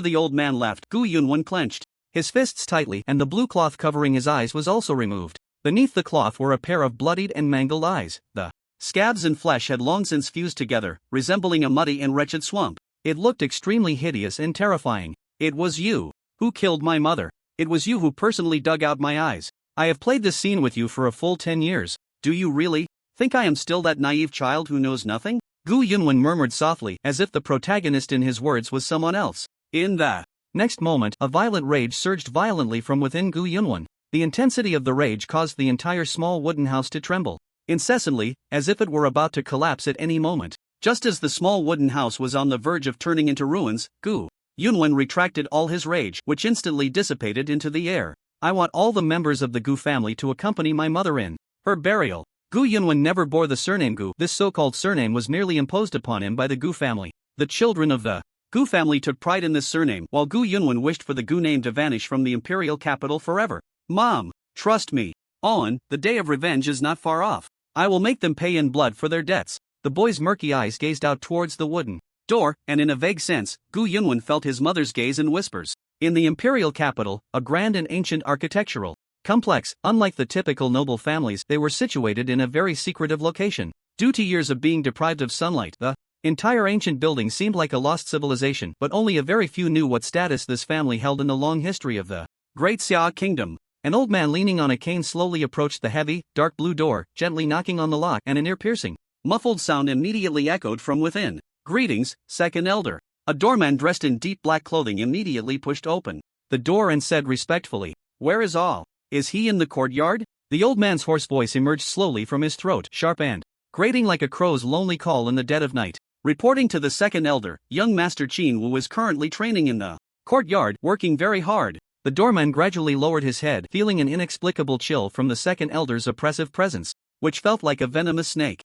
the old man left, Gu Yunwan clenched his fists tightly, and the blue cloth covering his eyes was also removed. Beneath the cloth were a pair of bloodied and mangled eyes. The scabs and flesh had long since fused together, resembling a muddy and wretched swamp. It looked extremely hideous and terrifying. It was you who killed my mother. It was you who personally dug out my eyes. I have played this scene with you for a full 10 years. Do you really think I am still that naive child who knows nothing? Gu Yunwan murmured softly, as if the protagonist in his words was someone else. In the next moment, a violent rage surged violently from within Gu Yunwan. The intensity of the rage caused the entire small wooden house to tremble incessantly, as if it were about to collapse at any moment. Just as the small wooden house was on the verge of turning into ruins, Gu Yunwan retracted all his rage, which instantly dissipated into the air. I want all the members of the Gu family to accompany my mother in her burial. Gu Yunwan never bore the surname Gu. This so-called surname was merely imposed upon him by the Gu family. The children of the Gu family took pride in this surname, while Gu Yunwen wished for the Gu name to vanish from the imperial capital forever. Mom, trust me. On, the day of revenge is not far off. I will make them pay in blood for their debts. The boy's murky eyes gazed out towards the wooden door, and in a vague sense, Gu Yunwen felt his mother's gaze and whispers. In the imperial capital, a grand and ancient architectural complex, unlike the typical noble families, they were situated in a very secretive location. Due to years of being deprived of sunlight, the entire ancient building seemed like a lost civilization, but only a very few knew what status this family held in the long history of the Great Xia Kingdom. An old man leaning on a cane slowly approached the heavy, dark blue door, gently knocking on the lock, and an ear-piercing, muffled sound immediately echoed from within. Greetings, second elder. A doorman dressed in deep black clothing immediately pushed open the door and said respectfully, "Where is all? Is he in the courtyard?" The old man's hoarse voice emerged slowly from his throat, sharp and grating like a crow's lonely call in the dead of night. Reporting to the second elder, young Master Qin Wu is currently training in the courtyard, working very hard. The doorman gradually lowered his head, feeling an inexplicable chill from the second elder's oppressive presence, which felt like a venomous snake.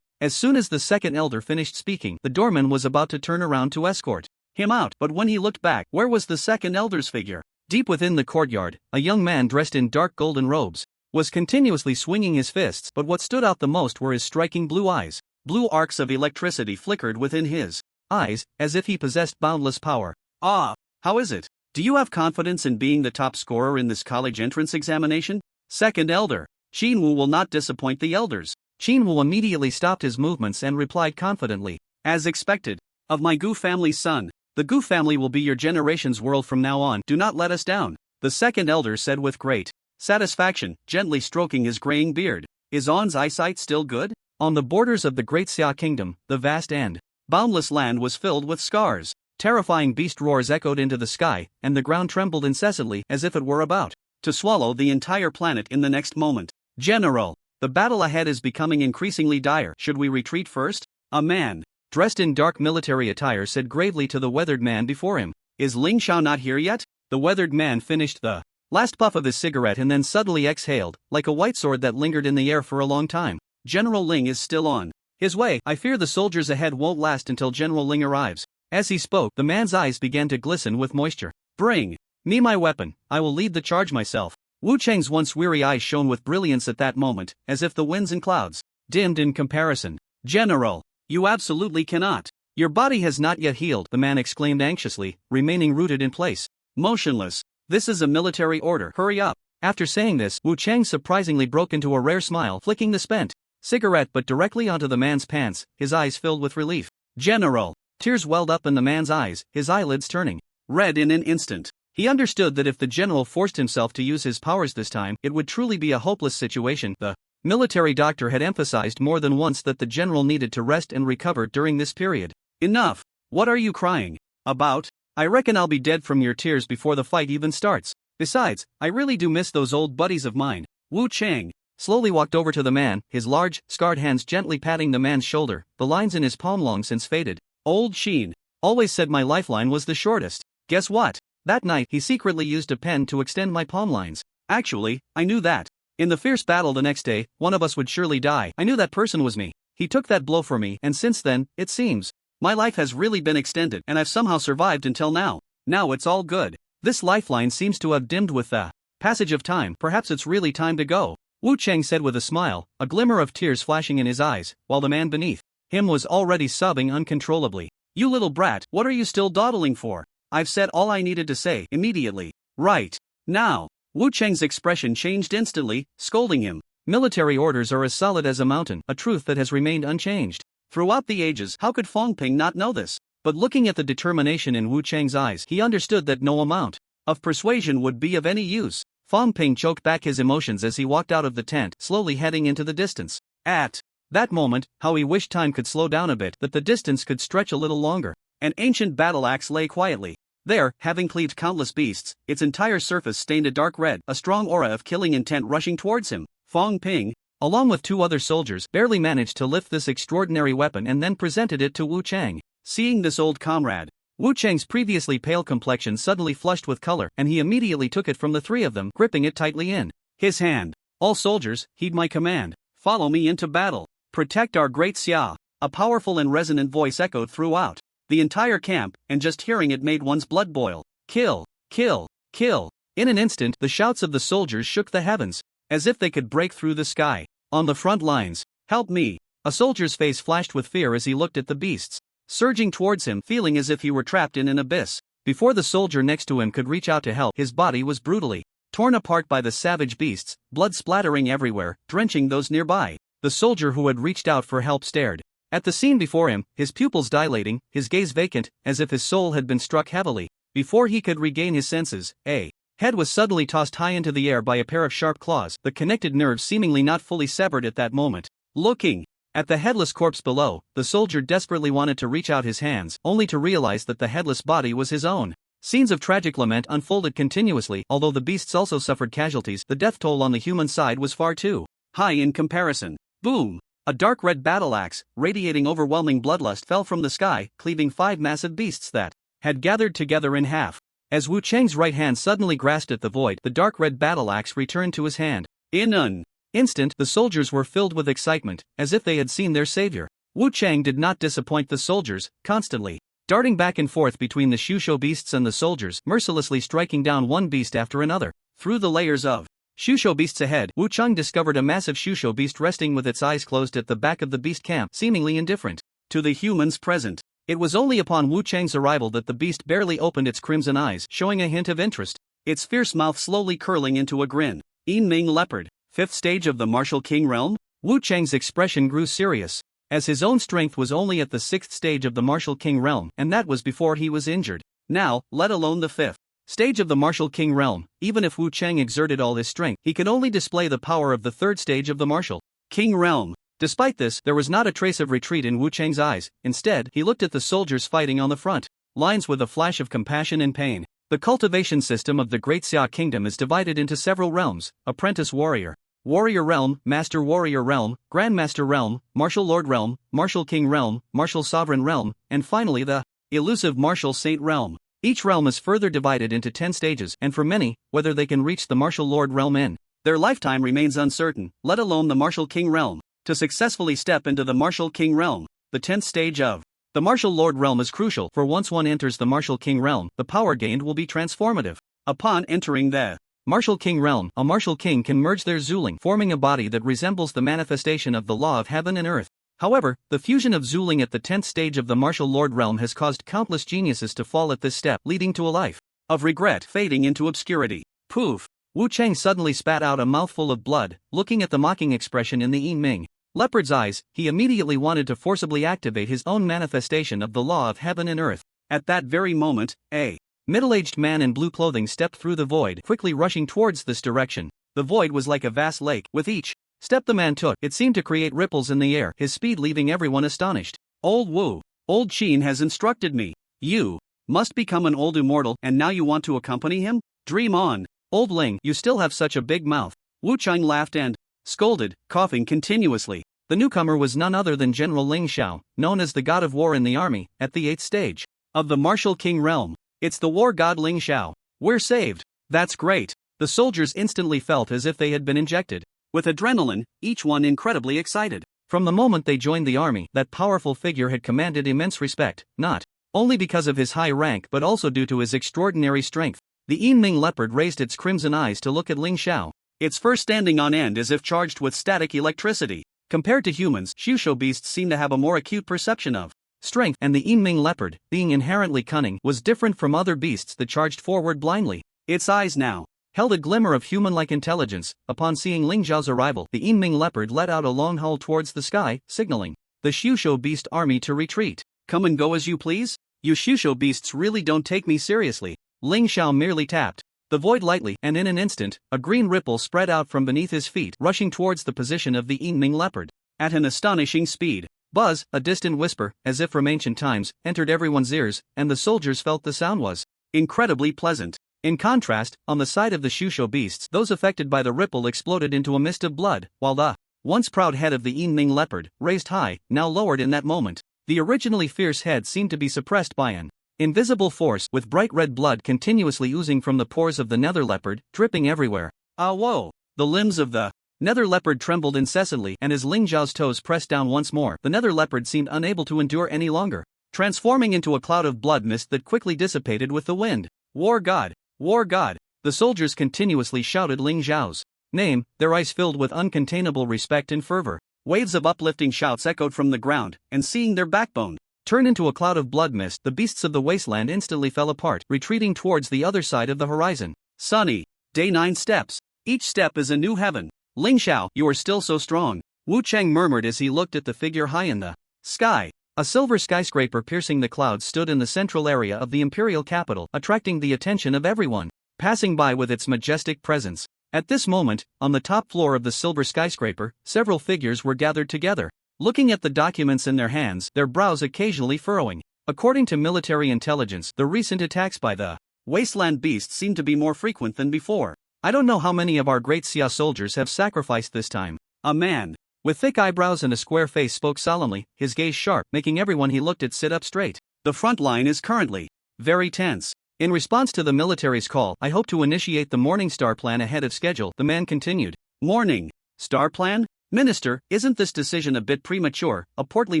As soon as the second elder finished speaking, the doorman was about to turn around to escort him out, but when he looked back, where was the second elder's figure? Deep within the courtyard, a young man dressed in dark golden robes was continuously swinging his fists, but what stood out the most were his striking blue eyes. Blue arcs of electricity flickered within his eyes, as if he possessed boundless power. Ah, how is it? Do you have confidence in being the top scorer in this college entrance examination? Second elder, Qin Wu will not disappoint the elders. Qin Wu immediately stopped his movements and replied confidently, "As expected. Of my Gu family's son. The Gu family will be your generation's world from now on. Do not let us down," the second elder said with great satisfaction, gently stroking his graying beard. "Is On's eyesight still good?" On the borders of the Great Xia Kingdom, the vast and boundless land was filled with scars. Terrifying beast roars echoed into the sky, and the ground trembled incessantly as if it were about to swallow the entire planet in the next moment. "General, the battle ahead is becoming increasingly dire. Should we retreat first?" A man, dressed in dark military attire, said gravely to the weathered man before him. "Is Ling Xiao not here yet?" The weathered man finished the last puff of his cigarette and then suddenly exhaled, like a white sword that lingered in the air for a long time. "General Ling is still on his way. I fear the soldiers ahead won't last until General Ling arrives." As he spoke, the man's eyes began to glisten with moisture. "Bring me my weapon. I will lead the charge myself." Wu Cheng's once weary eyes shone with brilliance at that moment, as if the winds and clouds dimmed in comparison. "General, you absolutely cannot. Your body has not yet healed," the man exclaimed anxiously, remaining rooted in place, motionless. "This is a military order. Hurry up." After saying this, Wu Cheng surprisingly broke into a rare smile, flicking the spent cigarette but directly onto the man's pants, his eyes filled with relief. "General." Tears welled up in the man's eyes, his eyelids turning red in an instant. He understood that if the general forced himself to use his powers this time, it would truly be a hopeless situation. The military doctor had emphasized more than once that the general needed to rest and recover during this period. "Enough. What are you crying about? I reckon I'll be dead from your tears before the fight even starts. Besides, I really do miss those old buddies of mine." Wu Cheng slowly walked over to the man, his large, scarred hands gently patting the man's shoulder, the lines in his palm long since faded. "Old Sheen always said my lifeline was the shortest. Guess what? That night he secretly used a pen to extend my palm lines. Actually, I knew that in the fierce battle the next day, one of us would surely die. I knew that person was me. He took that blow for me, and since then, it seems, my life has really been extended, and I've somehow survived until now. Now it's all good. This lifeline seems to have dimmed with the passage of time. Perhaps it's really time to go," Wu Cheng said with a smile, a glimmer of tears flashing in his eyes, while the man beneath him was already sobbing uncontrollably. "You little brat, what are you still dawdling for? I've said all I needed to say immediately. Right now." Wu Cheng's expression changed instantly, scolding him. Military orders are as solid as a mountain, a truth that has remained unchanged throughout the ages. How could Fong Ping not know this? But looking at the determination in Wu Cheng's eyes, he understood that no amount of persuasion would be of any use. Fong Ping choked back his emotions as he walked out of the tent, slowly heading into the distance. At that moment, how he wished time could slow down a bit, that the distance could stretch a little longer. An ancient battle axe lay quietly there, having cleaved countless beasts, its entire surface stained a dark red, a strong aura of killing intent rushing towards him. Fong Ping, along with two other soldiers, barely managed to lift this extraordinary weapon and then presented it to Wu Cheng. Seeing this old comrade, Wu Cheng's previously pale complexion suddenly flushed with color, and he immediately took it from the three of them, gripping it tightly in his hand. "All soldiers, heed my command. Follow me into battle. Protect our great Xia." A powerful and resonant voice echoed throughout the entire camp, and just hearing it made one's blood boil. Kill! Kill! Kill! In an instant, the shouts of the soldiers shook the heavens, as if they could break through the sky. On the front lines, help me! A soldier's face flashed with fear as he looked at the beasts, surging towards him, feeling as if he were trapped in an abyss. Before the soldier next to him could reach out to help, his body was brutally torn apart by the savage beasts, blood splattering everywhere, drenching those nearby. The soldier who had reached out for help stared at the scene before him, his pupils dilating, his gaze vacant, as if his soul had been struck heavily. Before he could regain his senses, a head was suddenly tossed high into the air by a pair of sharp claws, the connected nerves seemingly not fully severed at that moment. Looking at the headless corpse below, the soldier desperately wanted to reach out his hands, only to realize that the headless body was his own. Scenes of tragic lament unfolded continuously. Although the beasts also suffered casualties, the death toll on the human side was far too high in comparison. Boom! A dark red battle axe, radiating overwhelming bloodlust, fell from the sky, cleaving 5 massive beasts that had gathered together in half. As Wu Chang's right hand suddenly grasped at the void, the dark red battle axe returned to his hand. In an instant, the soldiers were filled with excitement, as if they had seen their savior. Wu Chang did not disappoint the soldiers, constantly darting back and forth between the Shusho beasts and the soldiers, mercilessly striking down one beast after another. Through the layers of Shusho beasts ahead, Wu Chang discovered a massive Shusho beast resting with its eyes closed at the back of the beast camp, seemingly indifferent to the humans present. It was only upon Wu Chang's arrival that the beast barely opened its crimson eyes, showing a hint of interest, its fierce mouth slowly curling into a grin. Yinming leopard. 5th stage of the martial king realm? Wu Chang's expression grew serious, as his own strength was only at the 6th stage of the martial king realm, and that was before he was injured. Now, let alone the 5th stage of the martial king realm, even if Wu Chang exerted all his strength, he could only display the power of the 3rd stage of the martial king realm. Despite this, there was not a trace of retreat in Wu Chang's eyes. Instead, he looked at the soldiers fighting on the front lines with a flash of compassion and pain. The cultivation system of the Great Xia Kingdom is divided into several realms: apprentice warrior, warrior realm, master warrior realm, grandmaster realm, martial lord realm, martial king realm, martial sovereign realm, and finally the elusive martial saint realm. Each realm is further divided into 10 stages, and for many, whether they can reach the martial lord realm in their lifetime remains uncertain, let alone the martial king realm. To successfully step into the martial king realm, the 10th stage of the martial lord realm is crucial, for once one enters the martial king realm, the power gained will be transformative. Upon entering the martial king realm, a martial king can merge their Zuling, forming a body that resembles the manifestation of the law of heaven and earth. However, the fusion of Zuling at the 10th stage of the martial lord realm has caused countless geniuses to fall at this step, leading to a life of regret fading into obscurity. Poof! Wu Chang suddenly spat out a mouthful of blood. Looking at the mocking expression in the Yinming leopard's eyes, he immediately wanted to forcibly activate his own manifestation of the law of heaven and earth. At that very moment, a middle-aged man in blue clothing stepped through the void, quickly rushing towards this direction. The void was like a vast lake. With each step the man took, it seemed to create ripples in the air, his speed leaving everyone astonished. Old Wu, old Qin has instructed me. You must become an old immortal, and now you want to accompany him? Dream on. Old Ling, you still have such a big mouth. Wu Chang laughed and scolded, coughing continuously. The newcomer was none other than General Ling Xiao, known as the god of war in the army, at the 8th stage of the martial king realm. It's the war god Ling Xiao. We're saved. That's great. The soldiers instantly felt as if they had been injected with adrenaline, each one incredibly excited. From the moment they joined the army, that powerful figure had commanded immense respect, not only because of his high rank but also due to his extraordinary strength. The Yinming leopard raised its crimson eyes to look at Ling Xiao, its fur standing on end as if charged with static electricity. Compared to humans, Shusho beasts seem to have a more acute perception of strength, and the Yinming leopard, being inherently cunning, was different from other beasts that charged forward blindly. Its eyes now held a glimmer of human-like intelligence. Upon seeing Ling Xiao's arrival, the Yinming leopard let out a long howl towards the sky, signaling the Shusho beast army to retreat. Come and go as you please? You Shusho beasts really don't take me seriously. Ling Xiao merely tapped the void lightly, and in an instant, a green ripple spread out from beneath his feet, rushing towards the position of the Yinming leopard at an astonishing speed. Buzz, a distant whisper, as if from ancient times, entered everyone's ears, and the soldiers felt the sound was incredibly pleasant. In contrast, on the side of the Shusho beasts, those affected by the ripple exploded into a mist of blood, while the once proud head of the Yinming leopard, raised high, now lowered in that moment. The originally fierce head seemed to be suppressed by an invisible force, with bright red blood continuously oozing from the pores of the nether leopard, dripping everywhere. Ah whoa! The limbs of the nether leopard trembled incessantly, and as Ling Xiao's toes pressed down once more, the nether leopard seemed unable to endure any longer. transforming into a cloud of blood mist that quickly dissipated with the wind. War God! War God! The soldiers continuously shouted Ling Zhao's name, their eyes filled with uncontainable respect and fervor. Waves of uplifting shouts echoed from the ground, and seeing their backbone turn into a cloud of blood mist, the beasts of the wasteland instantly fell apart, retreating towards the other side of the horizon. Sunny. Day 9 steps. Each step is a new heaven. Ling Xiao, you are still so strong, Wu Cheng murmured as he looked at the figure high in the sky. A silver skyscraper piercing the clouds stood in the central area of the imperial capital, attracting the attention of everyone passing by with its majestic presence. At this moment, on the top floor of the silver skyscraper, several figures were gathered together, looking at the documents in their hands, their brows occasionally furrowing. According to military intelligence, the recent attacks by the wasteland beasts seem to be more frequent than before. I don't know how many of our great Xia soldiers have sacrificed this time. A man with thick eyebrows and a square face spoke solemnly, his gaze sharp, making everyone he looked at sit up straight. The front line is currently very tense. In response to the military's call, I hope to initiate the Morning Star Plan ahead of schedule, the man continued. Morning Star Plan? Minister, isn't this decision a bit premature? A portly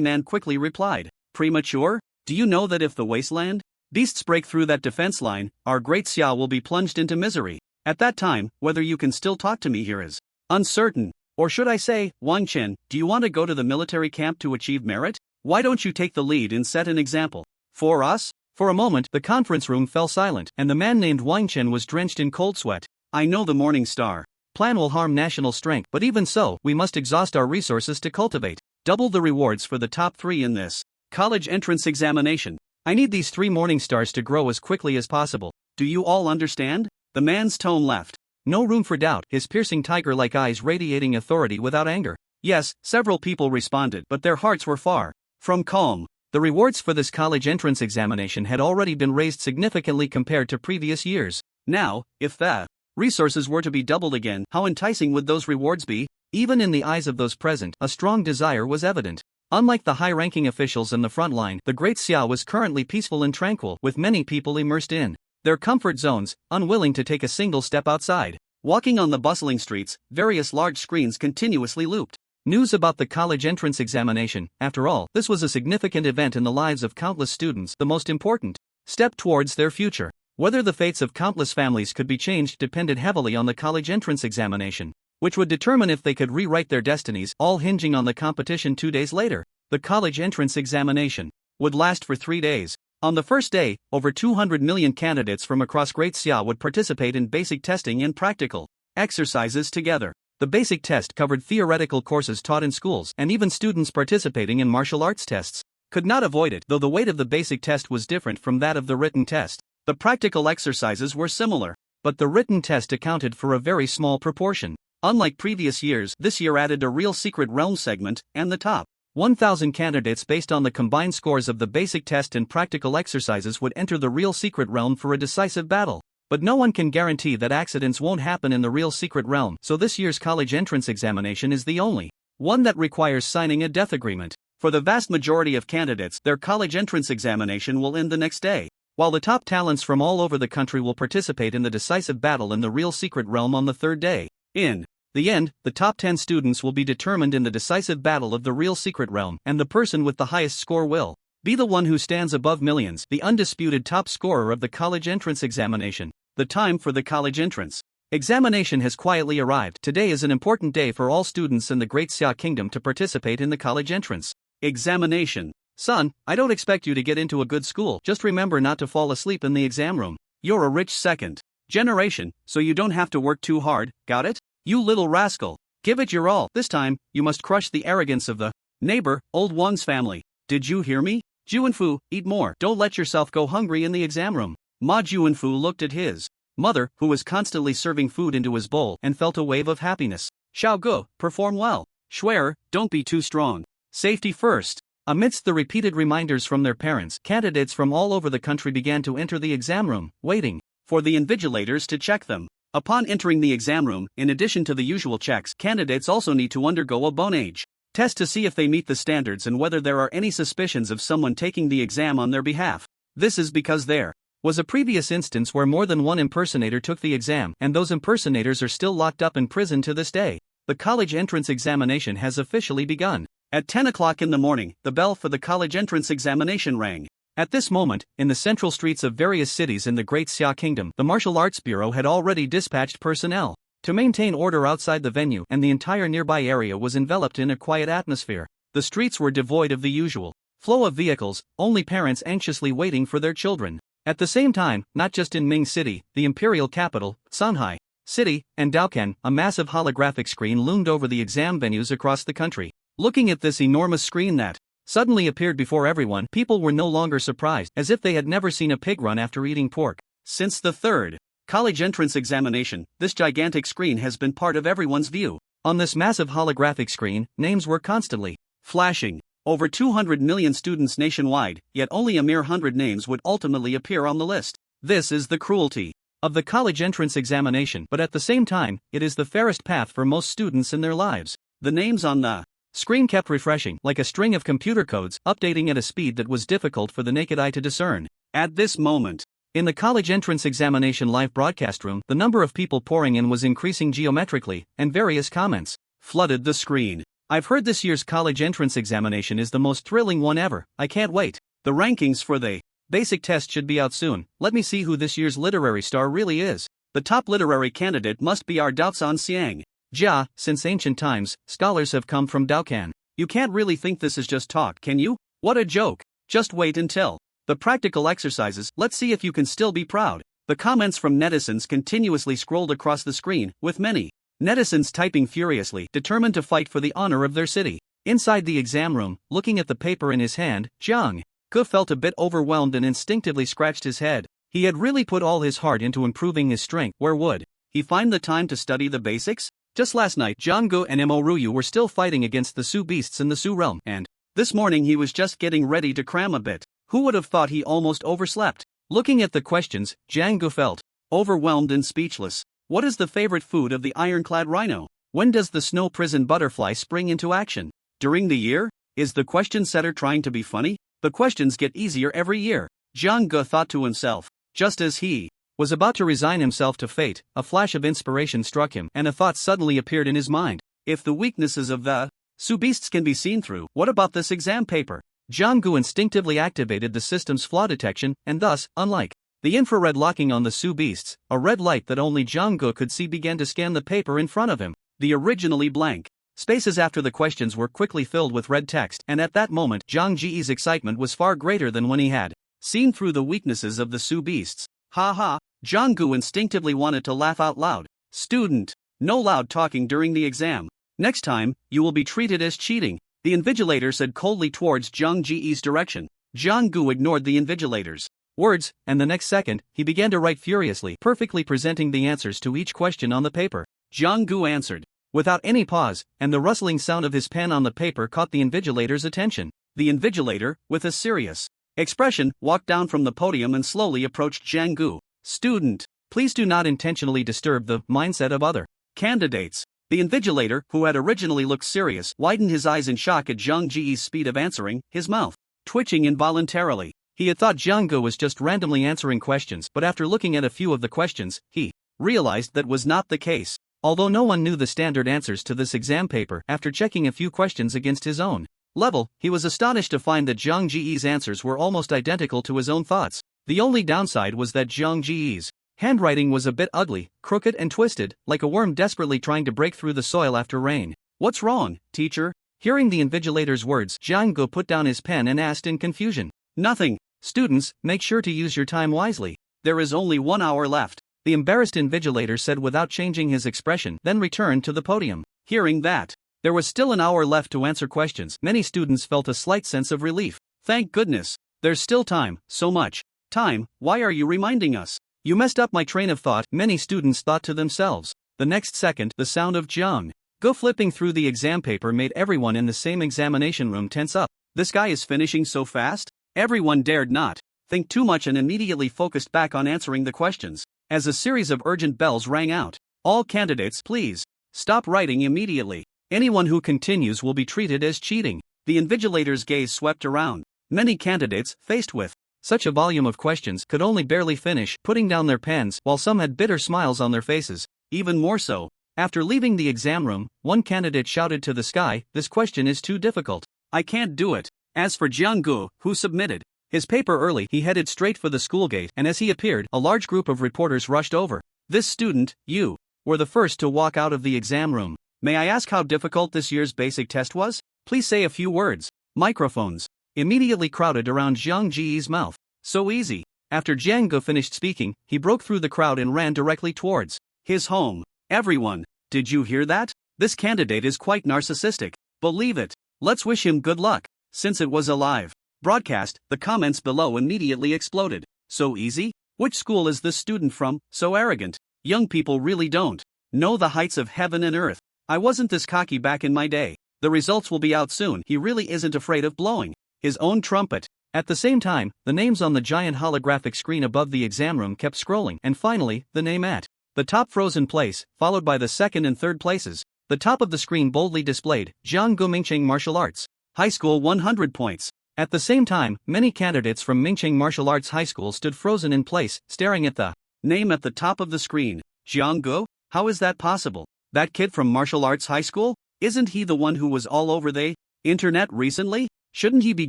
man quickly replied. Premature? Do you know that if the wasteland beasts break through that defense line, our great Xia will be plunged into misery? At that time, whether you can still talk to me here is uncertain. Or should I say, Wang Chen, do you want to go to the military camp to achieve merit? Why don't you take the lead and set an example for us? For a moment, the conference room fell silent, and the man named Wang Chen was drenched in cold sweat. I know the Morning Star Plan will harm national strength, but even so, we must exhaust our resources to cultivate double the rewards for the top 3 in this college entrance examination. I need these 3 Morning Stars to grow as quickly as possible. Do you all understand? The man's tone left no room for doubt, his piercing tiger-like eyes radiating authority without anger. Yes, several people responded, but their hearts were far from calm. The rewards for this college entrance examination had already been raised significantly compared to previous years. Now, if the resources were to be doubled again, how enticing would those rewards be? Even in the eyes of those present, a strong desire was evident. Unlike the high-ranking officials in the front line, the Great Xia was currently peaceful and tranquil, with many people immersed in their comfort zones, unwilling to take a single step outside. Walking on the bustling streets, various large screens continuously looped news about the college entrance examination. After all, this was a significant event in the lives of countless students, the most important step towards their future. Whether the fates of countless families could be changed depended heavily on the college entrance examination, which would determine if they could rewrite their destinies, all hinging on the competition 2 days later. The college entrance examination would last for 3 days. On the first day, over 200 million candidates from across Great Xia would participate in basic testing and practical exercises together. The basic test covered theoretical courses taught in schools, and even students participating in martial arts tests could not avoid it, though the weight of the basic test was different from that of the written test. The practical exercises were similar, but the written test accounted for a very small proportion. Unlike previous years, this year added a real secret realm segment, and the top 1,000 candidates based on the combined scores of the basic test and practical exercises would enter the real secret realm for a decisive battle. But no one can guarantee that accidents won't happen in the real secret realm, so this year's college entrance examination is the only one that requires signing a death agreement. For the vast majority of candidates, their college entrance examination will end the next day, while the top talents from all over the country will participate in the decisive battle in the real secret realm on the 3rd day. In the end, the top 10 students will be determined in the decisive battle of the real secret realm, and the person with the highest score will be the one who stands above millions, the undisputed top scorer of the college entrance examination. The time for the college entrance examination has quietly arrived. Today is an important day for all students in the Great Xia Kingdom to participate in the college entrance examination. Son, I don't expect you to get into a good school, just remember not to fall asleep in the exam room. You're a rich second generation, so you don't have to work too hard, got it? You little rascal, give it your all. This time, you must crush the arrogance of the neighbor, old one's family. Did you hear me? Juanfu, eat more. Don't let yourself go hungry in the exam room. Ma Juanfu looked at his mother, who was constantly serving food into his bowl, and felt a wave of happiness. Xiao Gu, perform well. Schwer, don't be too strong. Safety first. Amidst the repeated reminders from their parents, candidates from all over the country began to enter the exam room, waiting for the invigilators to check them. Upon entering the exam room, in addition to the usual checks, candidates also need to undergo a bone age test to see if they meet the standards and whether there are any suspicions of someone taking the exam on their behalf. This is because there was a previous instance where more than one impersonator took the exam, and those impersonators are still locked up in prison to this day. The college entrance examination has officially begun. At 10 o'clock in the morning, the bell for the college entrance examination rang. At this moment, in the central streets of various cities in the Great Xia Kingdom, the Martial Arts Bureau had already dispatched personnel to maintain order outside the venue, and the entire nearby area was enveloped in a quiet atmosphere. The streets were devoid of the usual flow of vehicles, only parents anxiously waiting for their children. At the same time, not just in Ming City, the imperial capital, Shanghai City, and Daokan, a massive holographic screen loomed over the exam venues across the country. Looking at this enormous screen that suddenly appeared before everyone, people were no longer surprised, as if they had never seen a pig run after eating pork. Since the third college entrance examination, this gigantic screen has been part of everyone's view. On this massive holographic screen, names were constantly flashing. Over 200 million students nationwide, yet only a mere 100 names would ultimately appear on the list. This is the cruelty of the college entrance examination, but at the same time, it is the fairest path for most students in their lives. The names on the screen kept refreshing, like a string of computer codes, updating at a speed that was difficult for the naked eye to discern. At this moment, in the college entrance examination live broadcast room, the number of people pouring in was increasing geometrically, and various comments flooded the screen. I've heard this year's college entrance examination is the most thrilling one ever. I can't wait. The rankings for the basic test should be out soon. Let me see who this year's literary star really is. The top literary candidate must be our Daocan Xiang Jia. Since ancient times, scholars have come from Daokan. You can't really think this is just talk, can you? What a joke. Just wait until the practical exercises. Let's see if you can still be proud. The comments from netizens continuously scrolled across the screen, with many netizens typing furiously, determined to fight for the honor of their city. Inside the exam room, looking at the paper in his hand, Zhang Ge felt a bit overwhelmed and instinctively scratched his head. He had really put all his heart into improving his strength. Where would he find the time to study the basics? Just last night, Zhang Ge and Mo Ruyu were still fighting against the Su beasts in the Su realm, and this morning he was just getting ready to cram a bit. Who would have thought he almost overslept? Looking at the questions, Zhang Ge felt overwhelmed and speechless. What is the favorite food of the ironclad rhino? When does the snow prison butterfly spring into action? During the year? Is the question setter trying to be funny? The questions get easier every year, Zhang Ge thought to himself. Just as he was about to resign himself to fate, a flash of inspiration struck him, and a thought suddenly appeared in his mind. If the weaknesses of the Su beasts can be seen through, what about this exam paper? Zhang Ge instinctively activated the system's flaw detection, and thus, unlike the infrared locking on the Su beasts, a red light that only Zhang Ge could see began to scan the paper in front of him. The originally blank spaces after the questions were quickly filled with red text, and at that moment, Zhang Ji's excitement was far greater than when he had seen through the weaknesses of the Su beasts. Ha ha, Zhang Ge instinctively wanted to laugh out loud. Student, no loud talking during the exam. Next time, you will be treated as cheating, the invigilator said coldly towards Zhang Ji's direction. Zhang Ge ignored the invigilator's words, and the next second, he began to write furiously, perfectly presenting the answers to each question on the paper. Zhang Ge answered without any pause, and the rustling sound of his pen on the paper caught the invigilator's attention. The invigilator, with a serious expression, walked down from the podium and slowly approached Zhang Ge. Student, please do not intentionally disturb the mindset of other candidates. The invigilator, who had originally looked serious, widened his eyes in shock at Zhang Ji's speed of answering, his mouth twitching involuntarily. He had thought Zhang Ge was just randomly answering questions, but after looking at a few of the questions, he realized that was not the case. Although no one knew the standard answers to this exam paper, after checking a few questions against his own level, he was astonished to find that Zhang Ji's answers were almost identical to his own thoughts. The only downside was that Zhang Ji's handwriting was a bit ugly, crooked and twisted, like a worm desperately trying to break through the soil after rain. What's wrong, teacher? Hearing the invigilator's words, Zhang Ge put down his pen and asked in confusion. Nothing. Students, make sure to use your time wisely. There is only 1 hour left, the embarrassed invigilator said without changing his expression, then returned to the podium. Hearing that there was still an hour left to answer questions, many students felt a slight sense of relief. Thank goodness. There's still time, so much time, why are you reminding us? You messed up my train of thought, many students thought to themselves. The next second, the sound of Zhang Ge flipping through the exam paper made everyone in the same examination room tense up. This guy is finishing so fast? Everyone dared not think too much and immediately focused back on answering the questions. As a series of urgent bells rang out, all candidates, please stop writing immediately. Anyone who continues will be treated as cheating. The invigilator's gaze swept around. Many candidates, faced with such a volume of questions, could only barely finish putting down their pens, while some had bitter smiles on their faces. Even more so, After leaving the exam room, one candidate shouted to the sky, "This question is too difficult. I can't do it." As for Jiang-gu, who submitted his paper early, he headed straight for the school gate, and as he appeared, a large group of reporters rushed over. "This student, you, were the first to walk out of the exam room. May I ask how difficult this year's basic test was? Please say a few words." Microphones immediately crowded around Jiang Ji's mouth. "So easy." After Jiang-gu finished speaking, he broke through the crowd and ran directly towards his home. "Everyone, did you hear that? This candidate is quite narcissistic. Believe it. Let's wish him good luck." Since it was a live broadcast, the comments below immediately exploded. "So easy? Which school is this student from? So arrogant. Young people really don't know the heights of heaven and earth. I wasn't this cocky back in my day. The results will be out soon." He really isn't afraid of blowing his own trumpet. At the same time, the names on the giant holographic screen above the exam room kept scrolling, and finally, the name at the top froze in place, followed by the second and third places. The top of the screen boldly displayed, Jiang-gu Mingcheng Martial Arts High School 100 points. At the same time, many candidates from Mingcheng Martial Arts High School stood frozen in place, staring at the name at the top of the screen. Jiang-gu? How is that possible? That kid from Martial Arts High School? Isn't he the one who was all over the internet recently? Shouldn't he be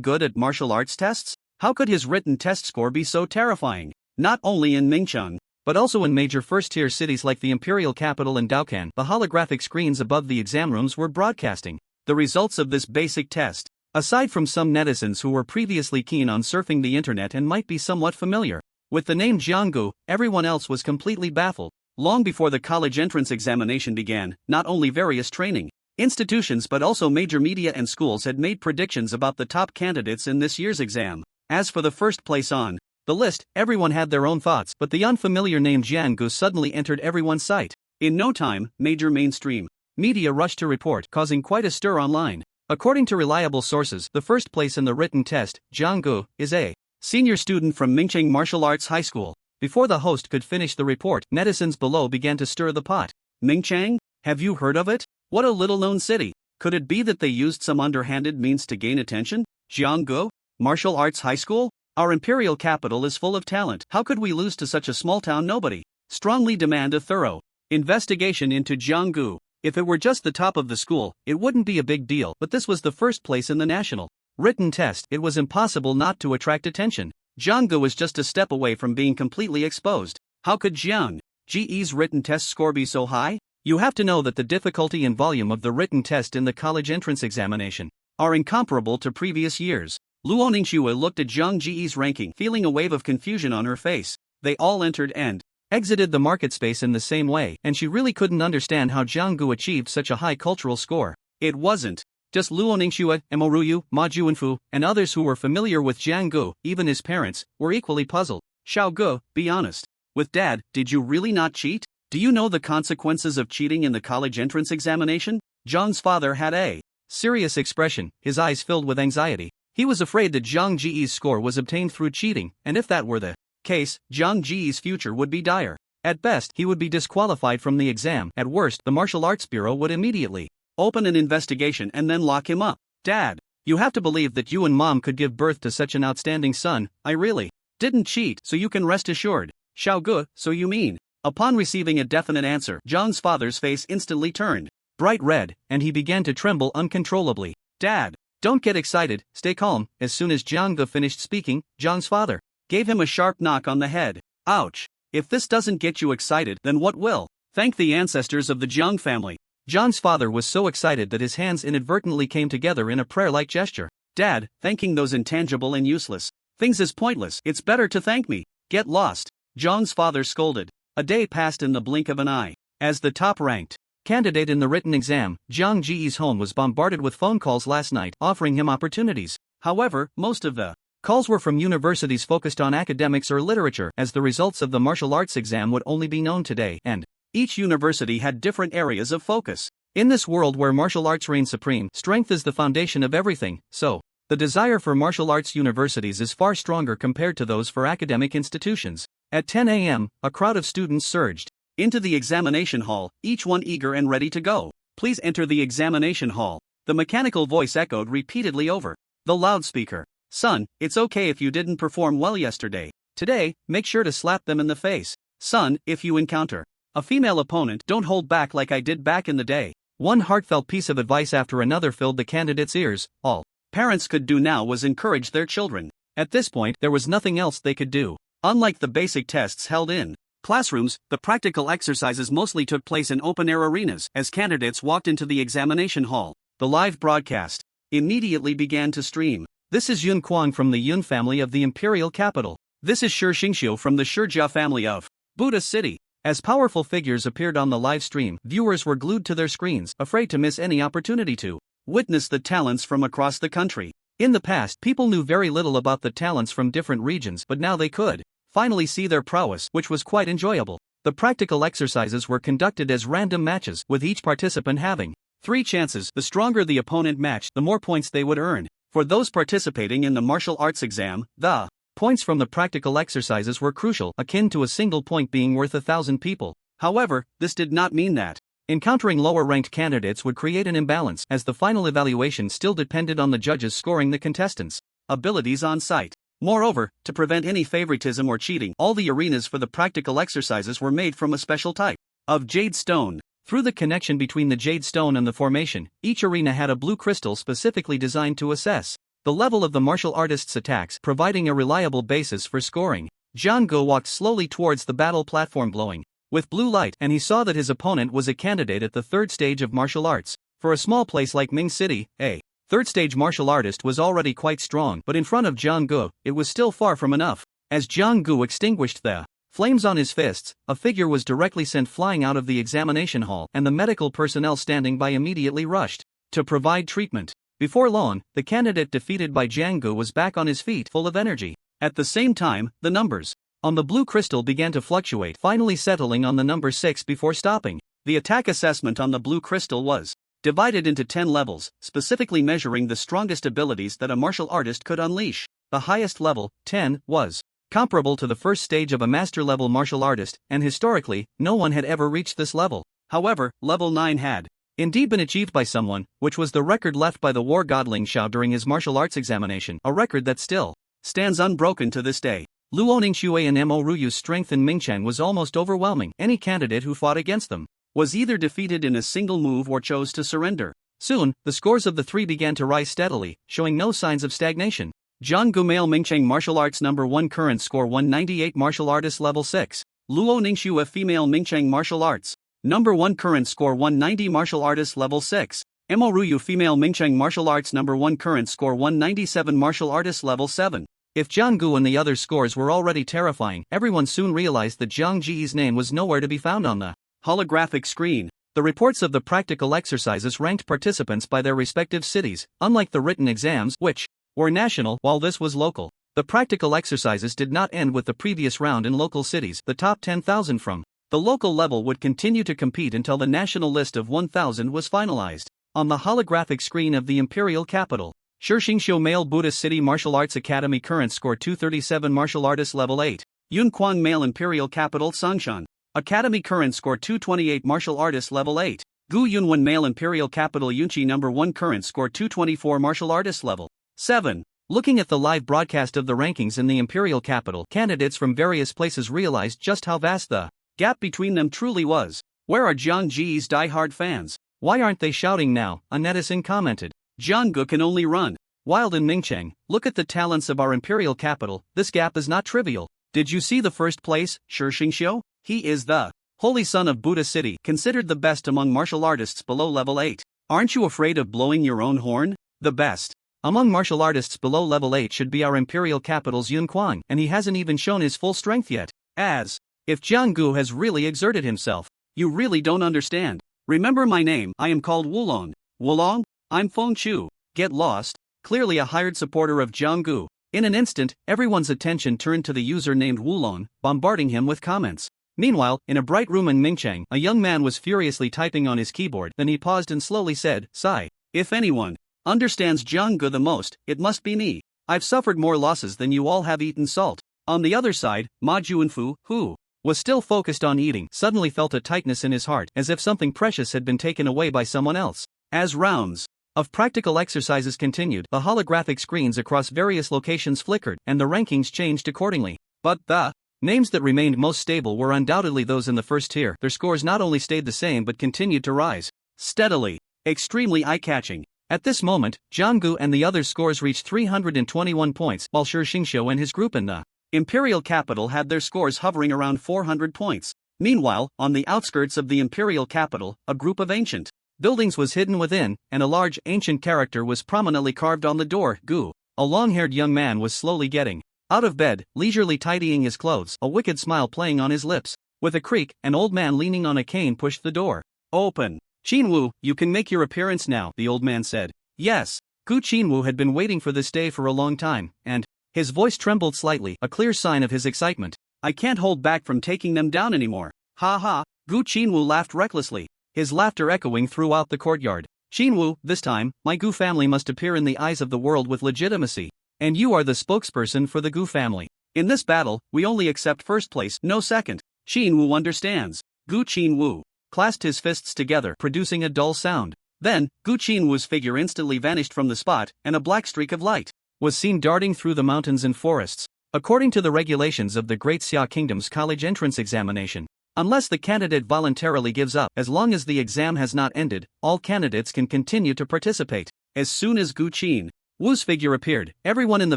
good at martial arts tests? How could his written test score be so terrifying? Not only in Mingcheng, but also in major first-tier cities like the imperial capital and Daokan, the holographic screens above the exam rooms were broadcasting the results of this basic test. Aside from some netizens who were previously keen on surfing the internet and might be somewhat familiar with the name Jiang-gu, everyone else was completely baffled. Long before the college entrance examination began, not only various training institutions but also major media and schools had made predictions about the top candidates in this year's exam. As for the first place on the list, everyone had their own thoughts, but the unfamiliar name Jiang-gu suddenly entered everyone's sight. In no time, major mainstream media rushed to report, causing quite a stir online. According to reliable sources, the first place in the written test, Jiang-gu, is a senior student from Mingcheng Martial Arts High School. Before the host could finish the report, netizens below began to stir the pot. Mingcheng? Have you heard of it? What a little-known city. Could it be that they used some underhanded means to gain attention? Jiang-gu? Martial Arts High School? Our imperial capital is full of talent. How could we lose to such a small-town nobody? Strongly demand a thorough investigation into Jiang-gu. If it were just the top of the school, it wouldn't be a big deal, but this was the first place in the national written test. It was impossible not to attract attention. Jiang-gu was just a step away from being completely exposed. How could Jiang Ji's written test score be so high? You have to know that the difficulty and volume of the written test in the college entrance examination are incomparable to previous years. Luo Ningxue looked at Jiang Ji's ranking, feeling a wave of confusion on her face. They all entered and exited the market space in the same way, and she really couldn't understand how Jiang-gu achieved such a high cultural score. It wasn't just Luo Ningxue, Moruyu, Ma Juanfu, and others who were familiar with Jiang-gu. Even his parents were equally puzzled. "Xiao-gu, be honest with Dad, did you really not cheat? Do you know the consequences of cheating in the college entrance examination?" Jiang's father had a serious expression, his eyes filled with anxiety. He was afraid that Jiang Ji's score was obtained through cheating, and if that were the case, Jiang Ji's future would be dire. At best, he would be disqualified from the exam. At worst, the Martial Arts Bureau would immediately open an investigation and then lock him up. "Dad, you have to believe that you and Mom could give birth to such an outstanding son. I really didn't cheat, so you can rest assured." "Xiao-gu, so you mean?" Upon receiving a definite answer, Jiang's father's face instantly turned bright red, and he began to tremble uncontrollably. "Dad, don't get excited, stay calm." As soon as Jiang-gu finished speaking, Jiang's father gave him a sharp knock on the head. "Ouch. If this doesn't get you excited, then what will?" "Thank the ancestors of the Jiang family." Jiang's father was so excited that his hands inadvertently came together in a prayer-like gesture. "Dad, thanking those intangible and useless things is pointless. It's better to thank me." "Get lost," Jiang's father scolded. A day passed in the blink of an eye. As the top-ranked candidate in the written exam, Jiang Ji's home was bombarded with phone calls last night, offering him opportunities. However, most of the calls were from universities focused on academics or literature, as the results of the martial arts exam would only be known today, and each university had different areas of focus. In this world where martial arts reign supreme, strength is the foundation of everything, so the desire for martial arts universities is far stronger compared to those for academic institutions. At 10 a.m., a crowd of students surged into the examination hall, each one eager and ready to go. "Please enter the examination hall," the mechanical voice echoed repeatedly over the loudspeaker. "Son, it's okay if you didn't perform well yesterday. Today, make sure to slap them in the face. Son, if you encounter A female opponent, don't hold back like I did back in the day. One heartfelt piece of advice after another filled the candidates' ears. All parents could do now was encourage their children. At this point, there was nothing else they could do. Unlike the basic tests held in classrooms, the practical exercises mostly took place in open-air arenas. As candidates walked into the examination hall, the live broadcast immediately began to stream. This is Yun Kwang from the Yun family of the imperial capital. This is Shi Xingxiu from the Shijia family of Buddha City. As powerful figures appeared on the live stream, viewers were glued to their screens, afraid to miss any opportunity to witness the talents from across the country. In the past, people knew very little about the talents from different regions, but now they could finally see their prowess, which was quite enjoyable. The practical exercises were conducted as random matches, with each participant having 3 chances. The stronger the opponent matched, the more points they would earn. For those participating in the martial arts exam, the points from the practical exercises were crucial, akin to a single point being worth 1,000 people. However, this did not mean that encountering lower-ranked candidates would create an imbalance, as the final evaluation still depended on the judges scoring the contestants' abilities on site. Moreover, to prevent any favoritism or cheating, all the arenas for the practical exercises were made from a special type of jade stone. Through the connection between the jade stone and the formation, each arena had a blue crystal specifically designed to assess the level of the martial artist's attacks, providing a reliable basis for scoring. Jiang Ge walked slowly towards the battle platform glowing with blue light, and he saw that his opponent was a candidate at the 3rd stage of martial arts. For a small place like Ming City, a 3rd stage martial artist was already quite strong, but in front of Jiang Ge, it was still far from enough. As Jiang Ge extinguished the flames on his fists, a figure was directly sent flying out of the examination hall, and the medical personnel standing by immediately rushed to provide treatment. Before long, the candidate defeated by Jiang Ge was back on his feet, full of energy. At the same time, the numbers on the blue crystal began to fluctuate, finally settling on the number 6 before stopping. The attack assessment on the blue crystal was divided into 10 levels, specifically measuring the strongest abilities that a martial artist could unleash. The highest level, 10, was comparable to the first stage of a master-level martial artist, and historically, no one had ever reached this level. However, level 9 had indeed been achieved by someone, which was the record left by the war god Ling Xiao during his martial arts examination, a record that still stands unbroken to this day. Luo Ningxue and Mo Ruyu's strength in Mingcheng was almost overwhelming. Any candidate who fought against them was either defeated in a single move or chose to surrender. Soon, the scores of the 3 began to rise steadily, showing no signs of stagnation. Jiang Ge male Mingcheng martial arts number 1 current score 198 martial artist level 6. Luo Ningxue female Mingcheng martial arts number 1 current score 190 martial artist level 6. Mo Ruyu female Mingcheng martial arts number 1 current score 197 martial artist level 7. If Jiang Ge and the other scores were already terrifying, everyone soon realized that Jiang Ji's name was nowhere to be found on the holographic screen. The reports of the practical exercises ranked participants by their respective cities, unlike the written exams, which were national, while this was local. The practical exercises did not end with the previous round in local cities. The top 10,000 from the local level would continue to compete until the national list of 1,000 was finalized. On the holographic screen of the imperial capital, Shi Xingxiu male Buddha City Martial Arts Academy current score 237 martial artist level 8. Yun Kwang male imperial capital Songshan Academy current score 228 martial artist level 8. Gu Yunwen male imperial capital Yunchi number 1 current score 224 martial artist level 7. Looking at the live broadcast of the rankings in the imperial capital, candidates from various places realized just how vast the gap between them truly was. Where are Jiang Ji's die-hard fans? Why aren't they shouting now? A netizen commented. Jiang Ge can only run wild in Mingcheng. Look at the talents of our imperial capital, this gap is not trivial. Did you see the first place, Shi Xingxiu? He is the holy son of Buddha City, considered the best among martial artists below level 8. Aren't you afraid of blowing your own horn? The best among martial artists below level 8 should be our imperial capital's Yun Kwang, and he hasn't even shown his full strength yet. As if Jiang Ge has really exerted himself. You really don't understand. Remember my name, I am called Wulong. Wulong? I'm Feng Chu. Get lost? Clearly a hired supporter of Jiang Ge. In an instant, everyone's attention turned to the user named Wulong, bombarding him with comments. Meanwhile, in a bright room in Mingcheng, a young man was furiously typing on his keyboard. Then he paused and slowly said, "Sigh. If anyone understands Jiang Ge the most, it must be me. I've suffered more losses than you all have eaten salt." On the other side, Ma Juanfu, who was still focused on eating, suddenly felt a tightness in his heart, as if something precious had been taken away by someone else. As rounds of practical exercises continued, the holographic screens across various locations flickered, and the rankings changed accordingly. But the Names that remained most stable were undoubtedly those in the first tier. Their scores not only stayed the same but continued to rise steadily, extremely eye-catching. At this moment, Jianggu and the others' scores reached 321 points, while Shi Xingqiu and his group in the imperial capital had their scores hovering around 400 points. Meanwhile, on the outskirts of the imperial capital, a group of ancient buildings was hidden within, and a large ancient character was prominently carved on the door. Gu, a long-haired young man, was slowly getting out of bed, leisurely tidying his clothes, a wicked smile playing on his lips. With a creak, an old man leaning on a cane pushed the door open. "Qinwu, you can make your appearance now," the old man said. Yes, Gu Qinwu had been waiting for this day for a long time, and his voice trembled slightly, a clear sign of his excitement. "I can't hold back from taking them down anymore." "Ha ha," Gu Qinwu laughed recklessly, his laughter echoing throughout the courtyard. "Qinwu, this time, my Gu family must appear in the eyes of the world with legitimacy. And you are the spokesperson for the Gu family. In this battle, we only accept first place, no second." Qinwu understands. Gu Qinwu clasped his fists together, producing a dull sound. Then, Gu Qinwu's figure instantly vanished from the spot, and a black streak of light was seen darting through the mountains and forests. According to the regulations of the Great Xia Kingdom's college entrance examination, unless the candidate voluntarily gives up, as long as the exam has not ended, all candidates can continue to participate. As soon as Gu Qinwu's figure appeared, everyone in the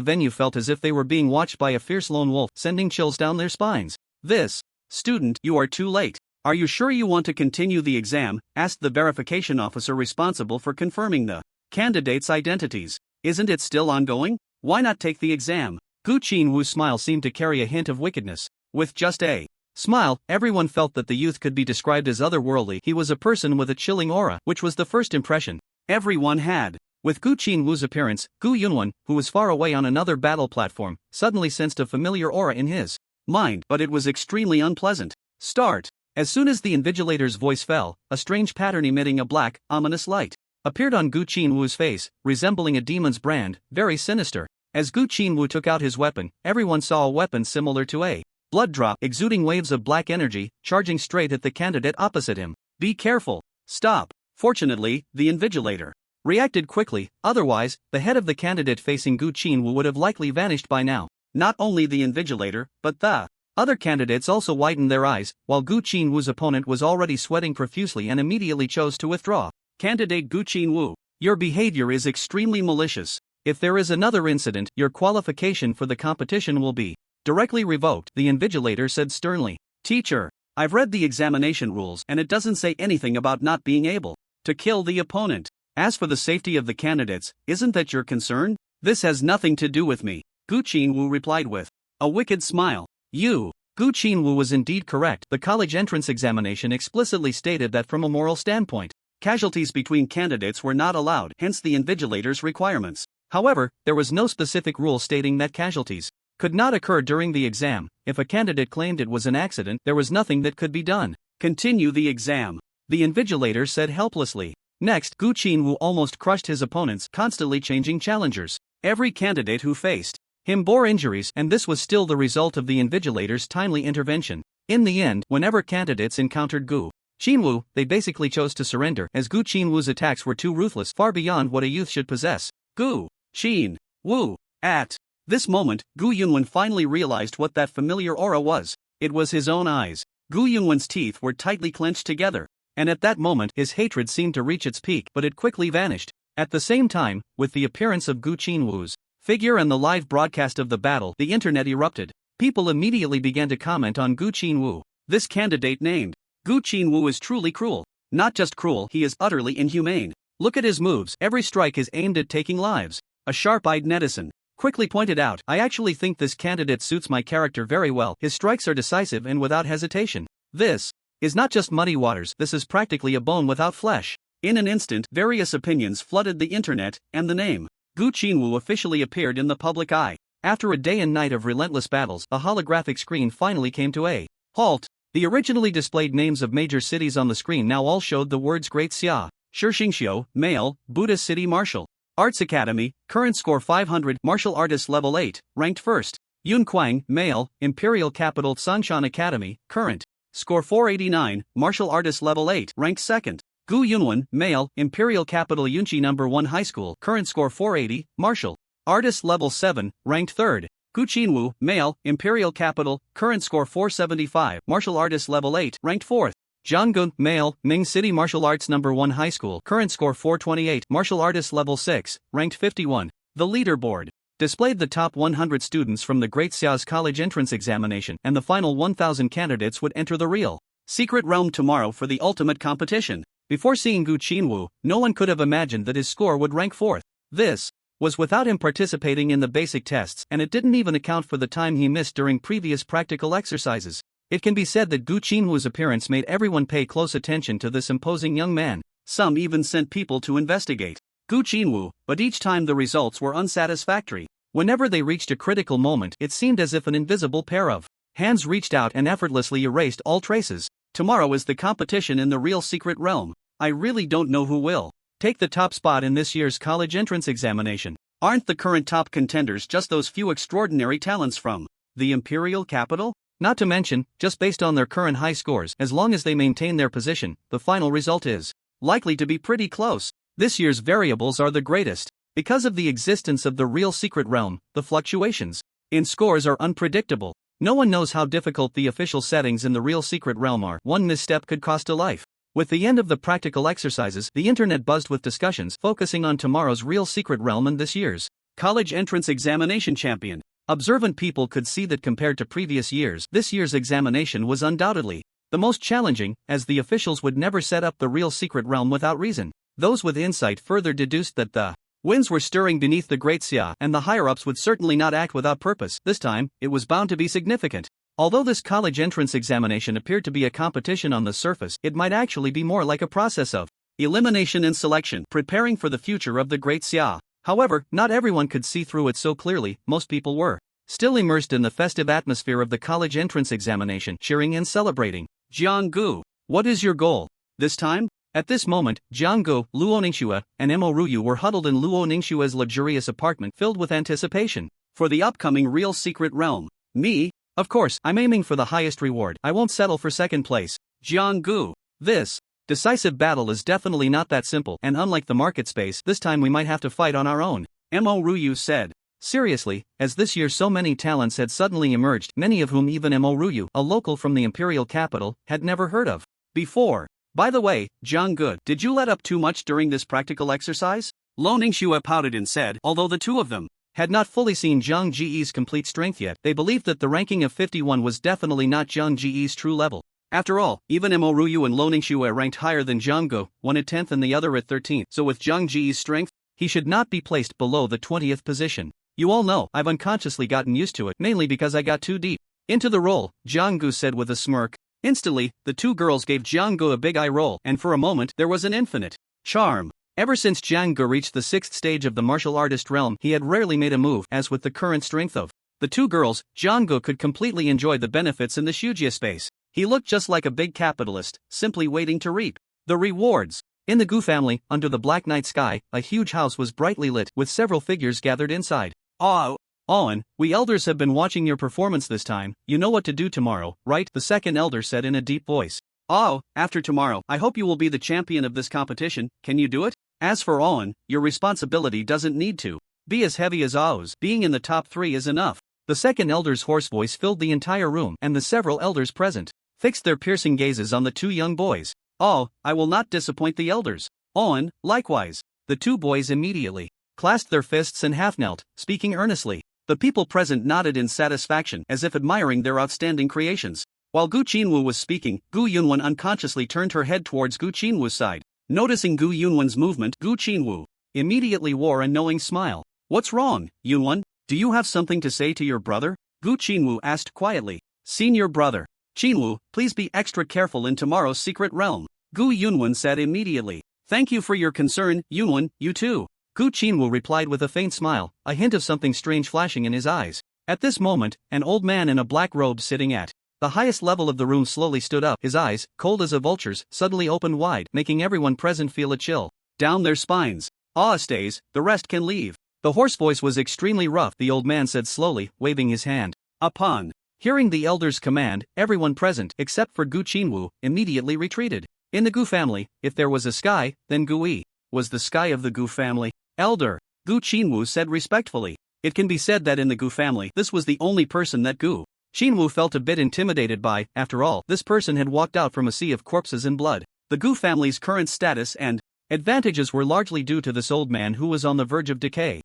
venue felt as if they were being watched by a fierce lone wolf, sending chills down their spines. "This student, you are too late. Are you sure you want to continue the exam?" asked the verification officer responsible for confirming the candidates' identities. "Isn't it still ongoing? Why not take the exam?" Gu Qinwu's smile seemed to carry a hint of wickedness. With just a smile, everyone felt that the youth could be described as otherworldly. He was a person with a chilling aura, which was the first impression everyone had. With Gu Qinwu's appearance, Gu Yunwen, who was far away on another battle platform, suddenly sensed a familiar aura in his mind, but it was extremely unpleasant. Start. As soon as the invigilator's voice fell, a strange pattern emitting a black, ominous light appeared on Gu Qinwu's face, resembling a demon's brand, very sinister. As Gu Qinwu took out his weapon, everyone saw a weapon similar to a blood drop, exuding waves of black energy, charging straight at the candidate opposite him. "Be careful. Stop." Fortunately, the invigilator reacted quickly, otherwise, the head of the candidate facing Gu Qinwu would have likely vanished by now. Not only the invigilator, but the other candidates also widened their eyes, while Gu Qinwu's opponent was already sweating profusely and immediately chose to withdraw. "Candidate Gu Qinwu, your behavior is extremely malicious. If there is another incident, your qualification for the competition will be directly revoked," the invigilator said sternly. "Teacher, I've read the examination rules and it doesn't say anything about not being able to kill the opponent. As for the safety of the candidates, isn't that your concern? This has nothing to do with me," Gu Qinwu replied with a wicked smile. Gu Qinwu was indeed correct. The college entrance examination explicitly stated that from a moral standpoint, casualties between candidates were not allowed, hence the invigilator's requirements. However, there was no specific rule stating that casualties could not occur during the exam. If a candidate claimed it was an accident, there was nothing that could be done. "Continue the exam," the invigilator said helplessly. Next, Gu Qinwu almost crushed his opponents, constantly changing challengers. Every candidate who faced him bore injuries, and this was still the result of the invigilator's timely intervention. In the end, whenever candidates encountered Gu Qinwu, they basically chose to surrender, as Gu Qinwu's attacks were too ruthless, far beyond what a youth should possess. Gu Qinwu. At this moment, Gu Yunwen finally realized what that familiar aura was. It was his own eyes. Gu Yunwen's teeth were tightly clenched together, and at that moment his hatred seemed to reach its peak, but it quickly vanished. At the same time, with the appearance of Gu Qinwu's figure and the live broadcast of the battle, the internet erupted. People immediately began to comment on Gu Qinwu. "This candidate named Gu Qinwu is truly cruel. Not just cruel, he is utterly inhumane. Look at his moves, every strike is aimed at taking lives." A sharp-eyed netizen quickly pointed out, "I actually think this candidate suits my character very well. His strikes are decisive and without hesitation. This is not just muddy waters, this is practically a bone without flesh." In an instant, various opinions flooded the internet, and the name Gu Qinwu officially appeared in the public eye. After a day and night of relentless battles, a holographic screen finally came to a halt. The originally displayed names of major cities on the screen now all showed the words Great Xia. Shi Xingqiu, male, Buddhist City Martial Arts Academy, current score 500, martial artist level 8, ranked first. Yun Kuang, male, Imperial Capital Sangshan Academy, current score 489, martial artist level 8, ranked second. Gu Yunwen, male, Imperial Capital Yunqi No. 1 High School, current score 480, martial artist level 7, ranked third. Gu Qinwu, male, Imperial Capital, current score 475, martial artist level 8, ranked 4th. Jiang Gu, male, Ming City Martial Arts No. 1 High School, current score 428, martial artist level 6, ranked 51. The leaderboard displayed the top 100 students from the Great Xia's college entrance examination, and the final 1,000 candidates would enter the real secret realm tomorrow for the ultimate competition. Before seeing Gu Qinwu, no one could have imagined that his score would rank 4th. This was without him participating in the basic tests, and it didn't even account for the time he missed during previous practical exercises. It can be said that Gu Qinwu's appearance made everyone pay close attention to this imposing young man. Some even sent people to investigate Gu Qinwu, but each time the results were unsatisfactory. Whenever they reached a critical moment, it seemed as if an invisible pair of hands reached out and effortlessly erased all traces. Tomorrow is the competition in the real secret realm. I really don't know who will take the top spot in this year's college entrance examination. Aren't the current top contenders just those few extraordinary talents from the Imperial Capital? Not to mention, just based on their current high scores, as long as they maintain their position, the final result is likely to be pretty close. This year's variables are the greatest. Because of the existence of the real secret realm, the fluctuations in scores are unpredictable. No one knows how difficult the official settings in the real secret realm are. One misstep could cost a life. With the end of the practical exercises, the internet buzzed with discussions focusing on tomorrow's real secret realm and this year's college entrance examination champion. Observant people could see that compared to previous years, this year's examination was undoubtedly the most challenging, as the officials would never set up the real secret realm without reason. Those with insight further deduced that the winds were stirring beneath the Great Xia, and the higher-ups would certainly not act without purpose. This time, it was bound to be significant. Although this college entrance examination appeared to be a competition on the surface, it might actually be more like a process of elimination and selection, preparing for the future of the Great Xia. However, not everyone could see through it so clearly. Most people were still immersed in the festive atmosphere of the college entrance examination, cheering and celebrating. Jiang Gu, what is your goal this time? At this moment, Jiang Gu, Luo Ningxue, and Mo Ruyu were huddled in Luo Ningxue's luxurious apartment, filled with anticipation for the upcoming real secret realm. Me? Of course, I'm aiming for the highest reward. I won't settle for second place. Jiang Gu, this decisive battle is definitely not that simple, and unlike the market space, this time we might have to fight on our own, Mo Ruyu said. Seriously, as this year so many talents had suddenly emerged, many of whom even Mo Ruyu, a local from the Imperial Capital, had never heard of before. By the way, Jiang Gu, did you let up too much during this practical exercise? Luo Ningxue pouted and said, although the two of them had not fully seen Zhang Ji's complete strength yet, they believed that the ranking of 51 was definitely not Zhang Ji's true level. After all, even Mo Ruyu and Luo Ningxue ranked higher than Jiang Gu, one at 10th and the other at 13th, so with Zhang Ji's strength, he should not be placed below the 20th position. You all know, I've unconsciously gotten used to it, mainly because I got too deep into the role, Jiang Gu said with a smirk. Instantly, the two girls gave Jiang Gu a big eye roll, and for a moment, there was an infinite charm. Ever since Jiang Gu reached the 6th stage of the martial artist realm, he had rarely made a move. As with the current strength of the two girls, Jiang Gu could completely enjoy the benefits in the Shujia space. He looked just like a big capitalist, simply waiting to reap the rewards. In the Gu family, under the black night sky, a huge house was brightly lit, with several figures gathered inside. Oh, Owen, we elders have been watching your performance this time. You know what to do tomorrow, right? The second elder said in a deep voice. Oh, after tomorrow, I hope you will be the champion of this competition. Can you do it? As for Owen, your responsibility doesn't need to be as heavy as Ao's. Being in the top 3 is enough. The second elder's hoarse voice filled the entire room, and the several elders present fixed their piercing gazes on the two young boys. Oh, I will not disappoint the elders. Owen, likewise. The two boys immediately clasped their fists and half-knelt, speaking earnestly. The people present nodded in satisfaction, as if admiring their outstanding creations. While Gu Qinwu was speaking, Gu Yunwen unconsciously turned her head towards Gu Qinwu's side. Noticing Gu Yunwen's movement, Gu Qinwu immediately wore a knowing smile. What's wrong, Yunwen? Do you have something to say to your brother? Gu Qinwu asked quietly. Senior brother. Qinwu, please be extra careful in tomorrow's secret realm. Gu Yunwen said immediately. Thank you for your concern, Yunwen, you too. Gu Qinwu replied with a faint smile, a hint of something strange flashing in his eyes. At this moment, an old man in a black robe sitting at the highest level of the room slowly stood up. His eyes, cold as a vulture's, suddenly opened wide, making everyone present feel a chill down their spines. Ah, stays, the rest can leave. The hoarse voice was extremely rough, the old man said slowly, waving his hand. Upon hearing the elder's command, everyone present, except for Gu Qinwu, immediately retreated. In the Gu family, if there was a sky, then Gu Yi was the sky of the Gu family. Elder, Gu Qinwu said respectfully. It can be said that in the Gu family, this was the only person that Gu Xinwu felt a bit intimidated by. After all, this person had walked out from a sea of corpses and blood. The Gu family's current status and advantages were largely due to this old man who was on the verge of decay.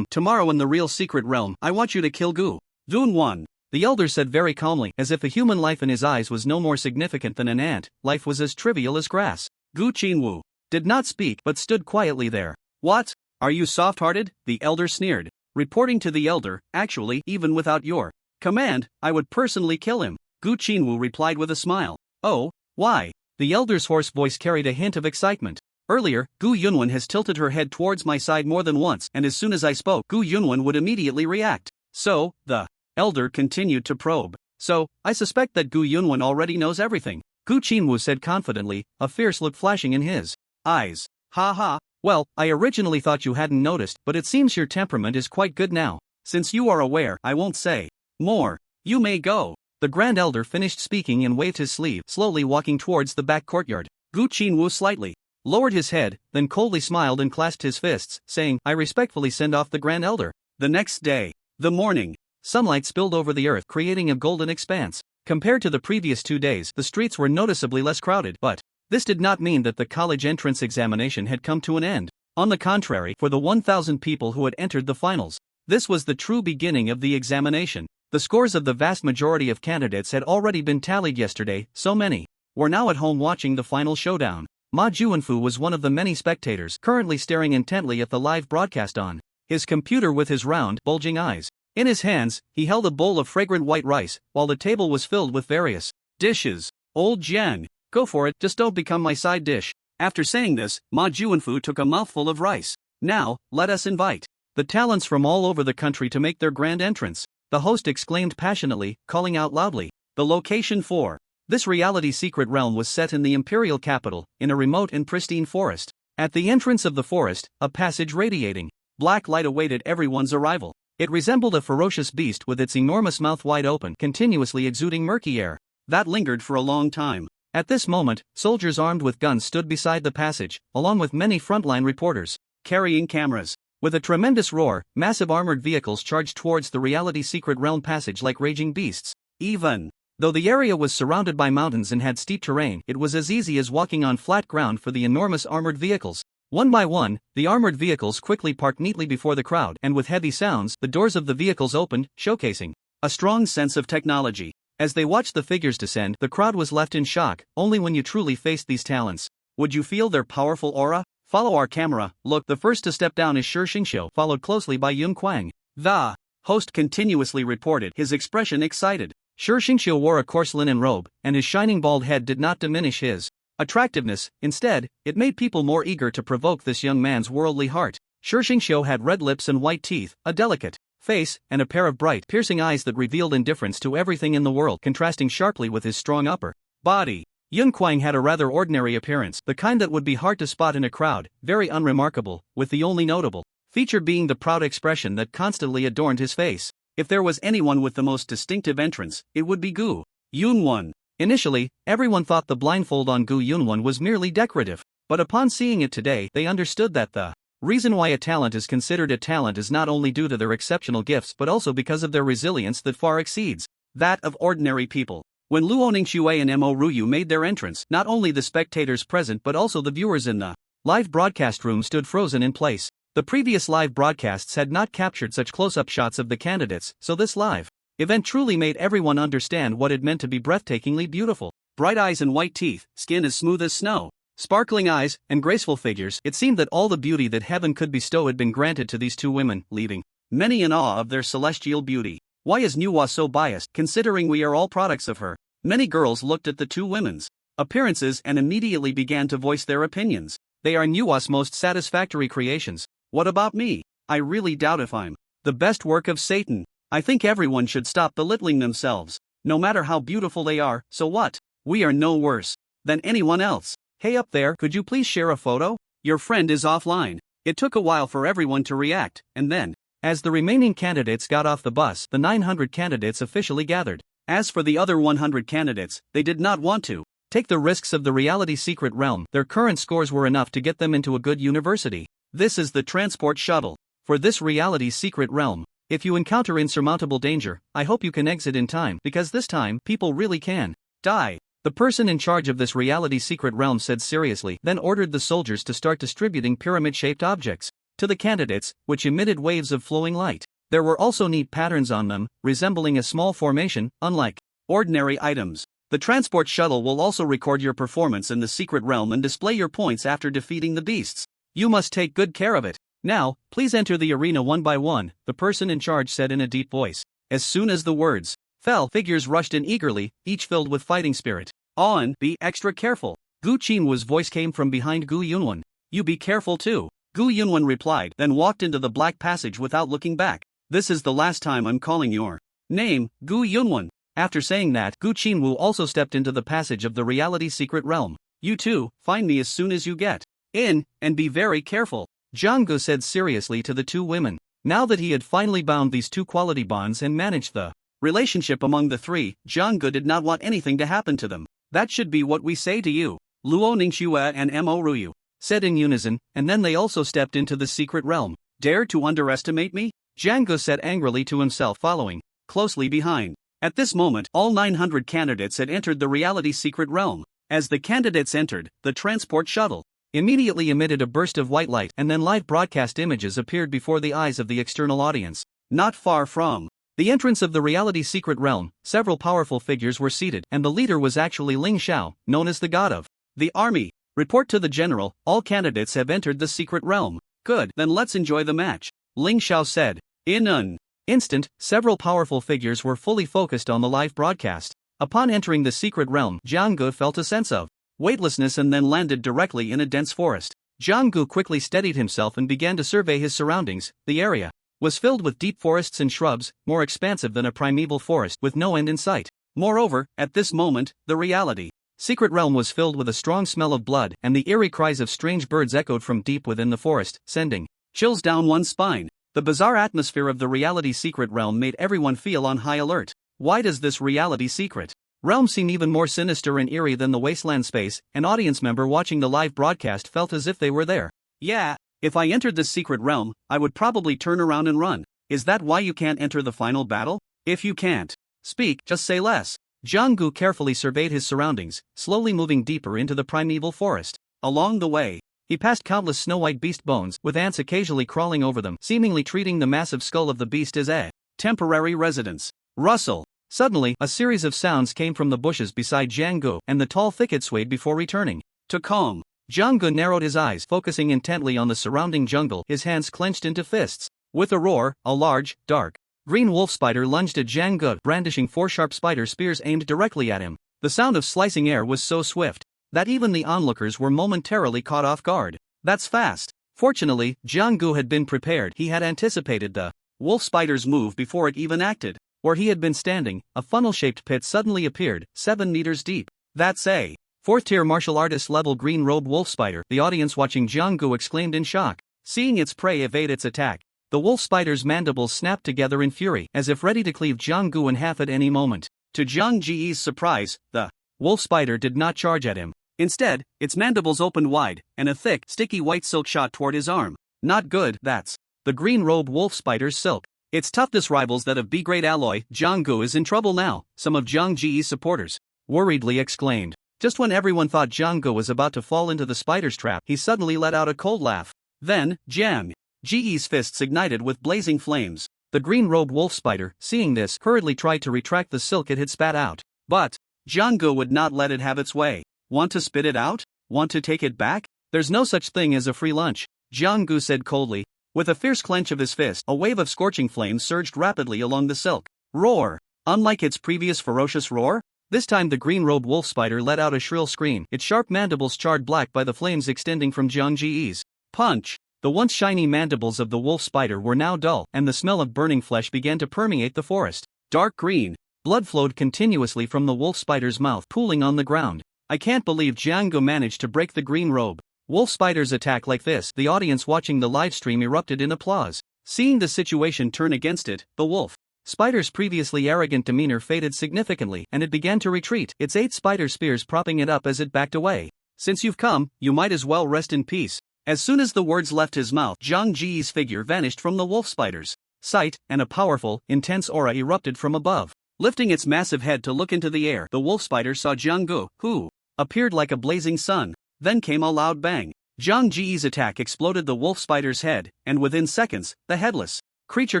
Tomorrow in the real secret realm, I want you to kill Gu Dunwan. The elder said very calmly, as if a human life in his eyes was no more significant than an ant. Life was as trivial as grass. Gu Qinwu did not speak but stood quietly there. What? Are you soft-hearted? The elder sneered. Reporting to the elder, actually, even without your command, I would personally kill him. Gu Qinwu replied with a smile. Oh, why? The elder's hoarse voice carried a hint of excitement. Earlier, Gu Yunwan has tilted her head towards my side more than once, and as soon as I spoke, Gu Yunwan would immediately react. So, the elder continued to probe. So, I suspect that Gu Yunwan already knows everything. Gu Qinwu said confidently, a fierce look flashing in his eyes. Ha ha. Well, I originally thought you hadn't noticed, but it seems your temperament is quite good now. Since you are aware, I won't say more. You may go. The Grand Elder finished speaking and waved his sleeve, slowly walking towards the back courtyard. Gu Qinwu slightly lowered his head, then coldly smiled and clasped his fists, saying, I respectfully send off the Grand Elder. The next day, the morning, sunlight spilled over the earth, creating a golden expanse. Compared to the previous 2 days, the streets were noticeably less crowded, but this did not mean that the college entrance examination had come to an end. On the contrary, for the 1,000 people who had entered the finals, this was the true beginning of the examination. The scores of the vast majority of candidates had already been tallied yesterday, so many were now at home watching the final showdown. Ma Juanfu was one of the many spectators currently staring intently at the live broadcast on his computer with his round, bulging eyes. In his hands, he held a bowl of fragrant white rice, while the table was filled with various dishes. Old Jiang, go for it, just don't become my side dish. After saying this, Ma Juanfu took a mouthful of rice. Now, let us invite the talents from all over the country to make their grand entrance. The host exclaimed passionately, calling out loudly. The location for this reality secret realm was set in the imperial capital, in a remote and pristine forest. At the entrance of the forest, a passage radiating black light awaited everyone's arrival. It resembled a ferocious beast with its enormous mouth wide open, continuously exuding murky air that lingered for a long time. At this moment, soldiers armed with guns stood beside the passage, along with many frontline reporters carrying cameras. With a tremendous roar, massive armored vehicles charged towards the reality secret realm passage like raging beasts. Even though the area was surrounded by mountains and had steep terrain, it was as easy as walking on flat ground for the enormous armored vehicles. One by one, the armored vehicles quickly parked neatly before the crowd, and with heavy sounds, the doors of the vehicles opened, showcasing a strong sense of technology. As they watched the figures descend, the crowd was left in shock. Only when you truly faced these talents would you feel their powerful aura. Follow our camera. Look, the first to step down is Shi Xingxiu, followed closely by Yun Kuang. The host continuously reported, his expression excited. Shi Xingxiu wore a coarse linen robe, and his shining bald head did not diminish his attractiveness. Instead, it made people more eager to provoke this young man's worldly heart. Shi Xingxiu had red lips and white teeth, a delicate face, and a pair of bright, piercing eyes that revealed indifference to everything in the world, contrasting sharply with his strong upper body. Yun Kuang had a rather ordinary appearance, the kind that would be hard to spot in a crowd, very unremarkable, with the only notable feature being the proud expression that constantly adorned his face. If there was anyone with the most distinctive entrance, it would be Gu Yunwan. Initially, everyone thought the blindfold on Gu Yunwan was merely decorative, but upon seeing it today, they understood that the reason why a talent is considered a talent is not only due to their exceptional gifts but also because of their resilience that far exceeds that of ordinary people. When Luo Ningxue and Mo Ruyu made their entrance, not only the spectators present but also the viewers in the live broadcast room stood frozen in place. The previous live broadcasts had not captured such close-up shots of the candidates, so this live event truly made everyone understand what it meant to be breathtakingly beautiful. Bright eyes and white teeth, skin as smooth as snow, sparkling eyes, and graceful figures. It seemed that all the beauty that heaven could bestow had been granted to these two women, leaving many in awe of their celestial beauty. Why is Nuwa so biased, considering we are all products of her? Many girls looked at the two women's appearances and immediately began to voice their opinions. They are Nuwa's most satisfactory creations. What about me? I really doubt if I'm the best work of Satan. I think everyone should stop belittling themselves. No matter how beautiful they are, so what? We are no worse than anyone else. Hey up there, could you please share a photo? Your friend is offline. It took a while for everyone to react, and then, as the remaining candidates got off the bus, the 900 candidates officially gathered. As for the other 100 candidates, they did not want to take the risks of the reality secret realm. Their current scores were enough to get them into a good university. This is the transport shuttle for this reality secret realm. If you encounter insurmountable danger, I hope you can exit in time, because this time, people really can die. The person in charge of this reality secret realm said seriously, then ordered the soldiers to start distributing pyramid-shaped objects to the candidates, which emitted waves of flowing light. There were also neat patterns on them, resembling a small formation, unlike ordinary items. The transport shuttle will also record your performance in the secret realm and display your points after defeating the beasts. You must take good care of it. Now, please enter the arena one by one, the person in charge said in a deep voice. As soon as the words fell, figures rushed in eagerly, each filled with fighting spirit. On, be extra careful. Gu Qinwu's voice came from behind Gu Yunwen. You be careful too. Gu Yunwen replied, then walked into the black passage without looking back. This is the last time I'm calling your name, Gu Yunwen. After saying that, Gu Qinwu also stepped into the passage of the reality secret realm. You too, find me as soon as you get in, and be very careful. Zhang Gu said seriously to the two women. Now that he had finally bound these two quality bonds and managed the relationship among the three, Zhang Gu did not want anything to happen to them. That should be what we say to you. Luo Ningxue and Mo Ruyu said in unison, and then they also stepped into the secret realm. Dare to underestimate me? Zhang Gu said angrily to himself, following closely behind. At this moment, all 900 candidates had entered the reality secret realm. As the candidates entered, the transport shuttle immediately emitted a burst of white light, and then live broadcast images appeared before the eyes of the external audience. Not far from the entrance of the reality secret realm, several powerful figures were seated, and the leader was actually Ling Xiao, known as the god of the army. Report to the general, all candidates have entered the secret realm. Good, then let's enjoy the match, Ling Xiao said. In an instant, several powerful figures were fully focused on the live broadcast. Upon entering the secret realm, Zhang Gu felt a sense of weightlessness and then landed directly in a dense forest. Zhang Gu quickly steadied himself and began to survey his surroundings. The area was filled with deep forests and shrubs, more expansive than a primeval forest with no end in sight. Moreover, at this moment, the reality secret realm was filled with a strong smell of blood, and the eerie cries of strange birds echoed from deep within the forest, sending chills down one's spine. The bizarre atmosphere of the reality secret realm made everyone feel on high alert. Why does this reality secret realm seem even more sinister and eerie than the wasteland space? An audience member watching the live broadcast felt as if they were there. Yeah, if I entered this secret realm, I would probably turn around and run. Is that why you can't enter the final battle? If you can't speak, just say less. Zhang Gu carefully surveyed his surroundings, slowly moving deeper into the primeval forest. Along the way, he passed countless snow-white beast bones, with ants occasionally crawling over them, seemingly treating the massive skull of the beast as a temporary residence. Rustle. Suddenly, a series of sounds came from the bushes beside Zhang Gu, and the tall thicket swayed before returning to calm. Zhang Gu narrowed his eyes, focusing intently on the surrounding jungle, his hands clenched into fists. With a roar, a large, dark, green wolf spider lunged at Zhang Gu, brandishing 4 sharp spider spears aimed directly at him. The sound of slicing air was so swift that even the onlookers were momentarily caught off guard. That's fast. Fortunately, Zhang Gu had been prepared. He had anticipated the wolf spider's move before it even acted. Where he had been standing, a funnel-shaped pit suddenly appeared, 7 meters deep. That's a 4th-tier martial artist level green-robed wolf spider. The audience watching Zhang Gu exclaimed in shock. Seeing its prey evade its attack, the wolf spider's mandibles snapped together in fury, as if ready to cleave Zhang Gu in half at any moment. To Zhang Ji's surprise, the wolf spider did not charge at him. Instead, its mandibles opened wide, and a thick, sticky white silk shot toward his arm. Not good, that's the green-robed wolf spider's silk. Its toughness rivals that of B-grade alloy. Zhang Gu is in trouble now, some of Zhang Ji's supporters worriedly exclaimed. Just when everyone thought Zhang Gu was about to fall into the spider's trap, he suddenly let out a cold laugh. Then, Zhang Ji's fists ignited with blazing flames. The green-robed wolf spider, seeing this, hurriedly tried to retract the silk it had spat out. But Zhang Gu would not let it have its way. Want to spit it out? Want to take it back? There's no such thing as a free lunch, Zhang Gu said coldly. With a fierce clench of his fist, a wave of scorching flames surged rapidly along the silk. Roar! Unlike its previous ferocious roar, this time the green-robed wolf spider let out a shrill scream, its sharp mandibles charred black by the flames extending from Zhang Ji's punch. The once shiny mandibles of the wolf spider were now dull, and the smell of burning flesh began to permeate the forest. Dark green blood flowed continuously from the wolf spider's mouth, pooling on the ground. I can't believe Zhang Gu managed to break the green robe wolf spider's attack like this. The audience watching the live stream erupted in applause. Seeing the situation turn against it, the wolf spider's previously arrogant demeanor faded significantly, and it began to retreat, its 8 spider spears propping it up as it backed away. Since you've come, you might as well rest in peace. As soon as the words left his mouth, Zhang Ji's figure vanished from the wolf spider's sight, and a powerful, intense aura erupted from above. Lifting its massive head to look into the air, the wolf spider saw Jiang Gu, who appeared like a blazing sun. Then came a loud bang. Jiang Ji's attack exploded the wolf spider's head, and within seconds, the headless creature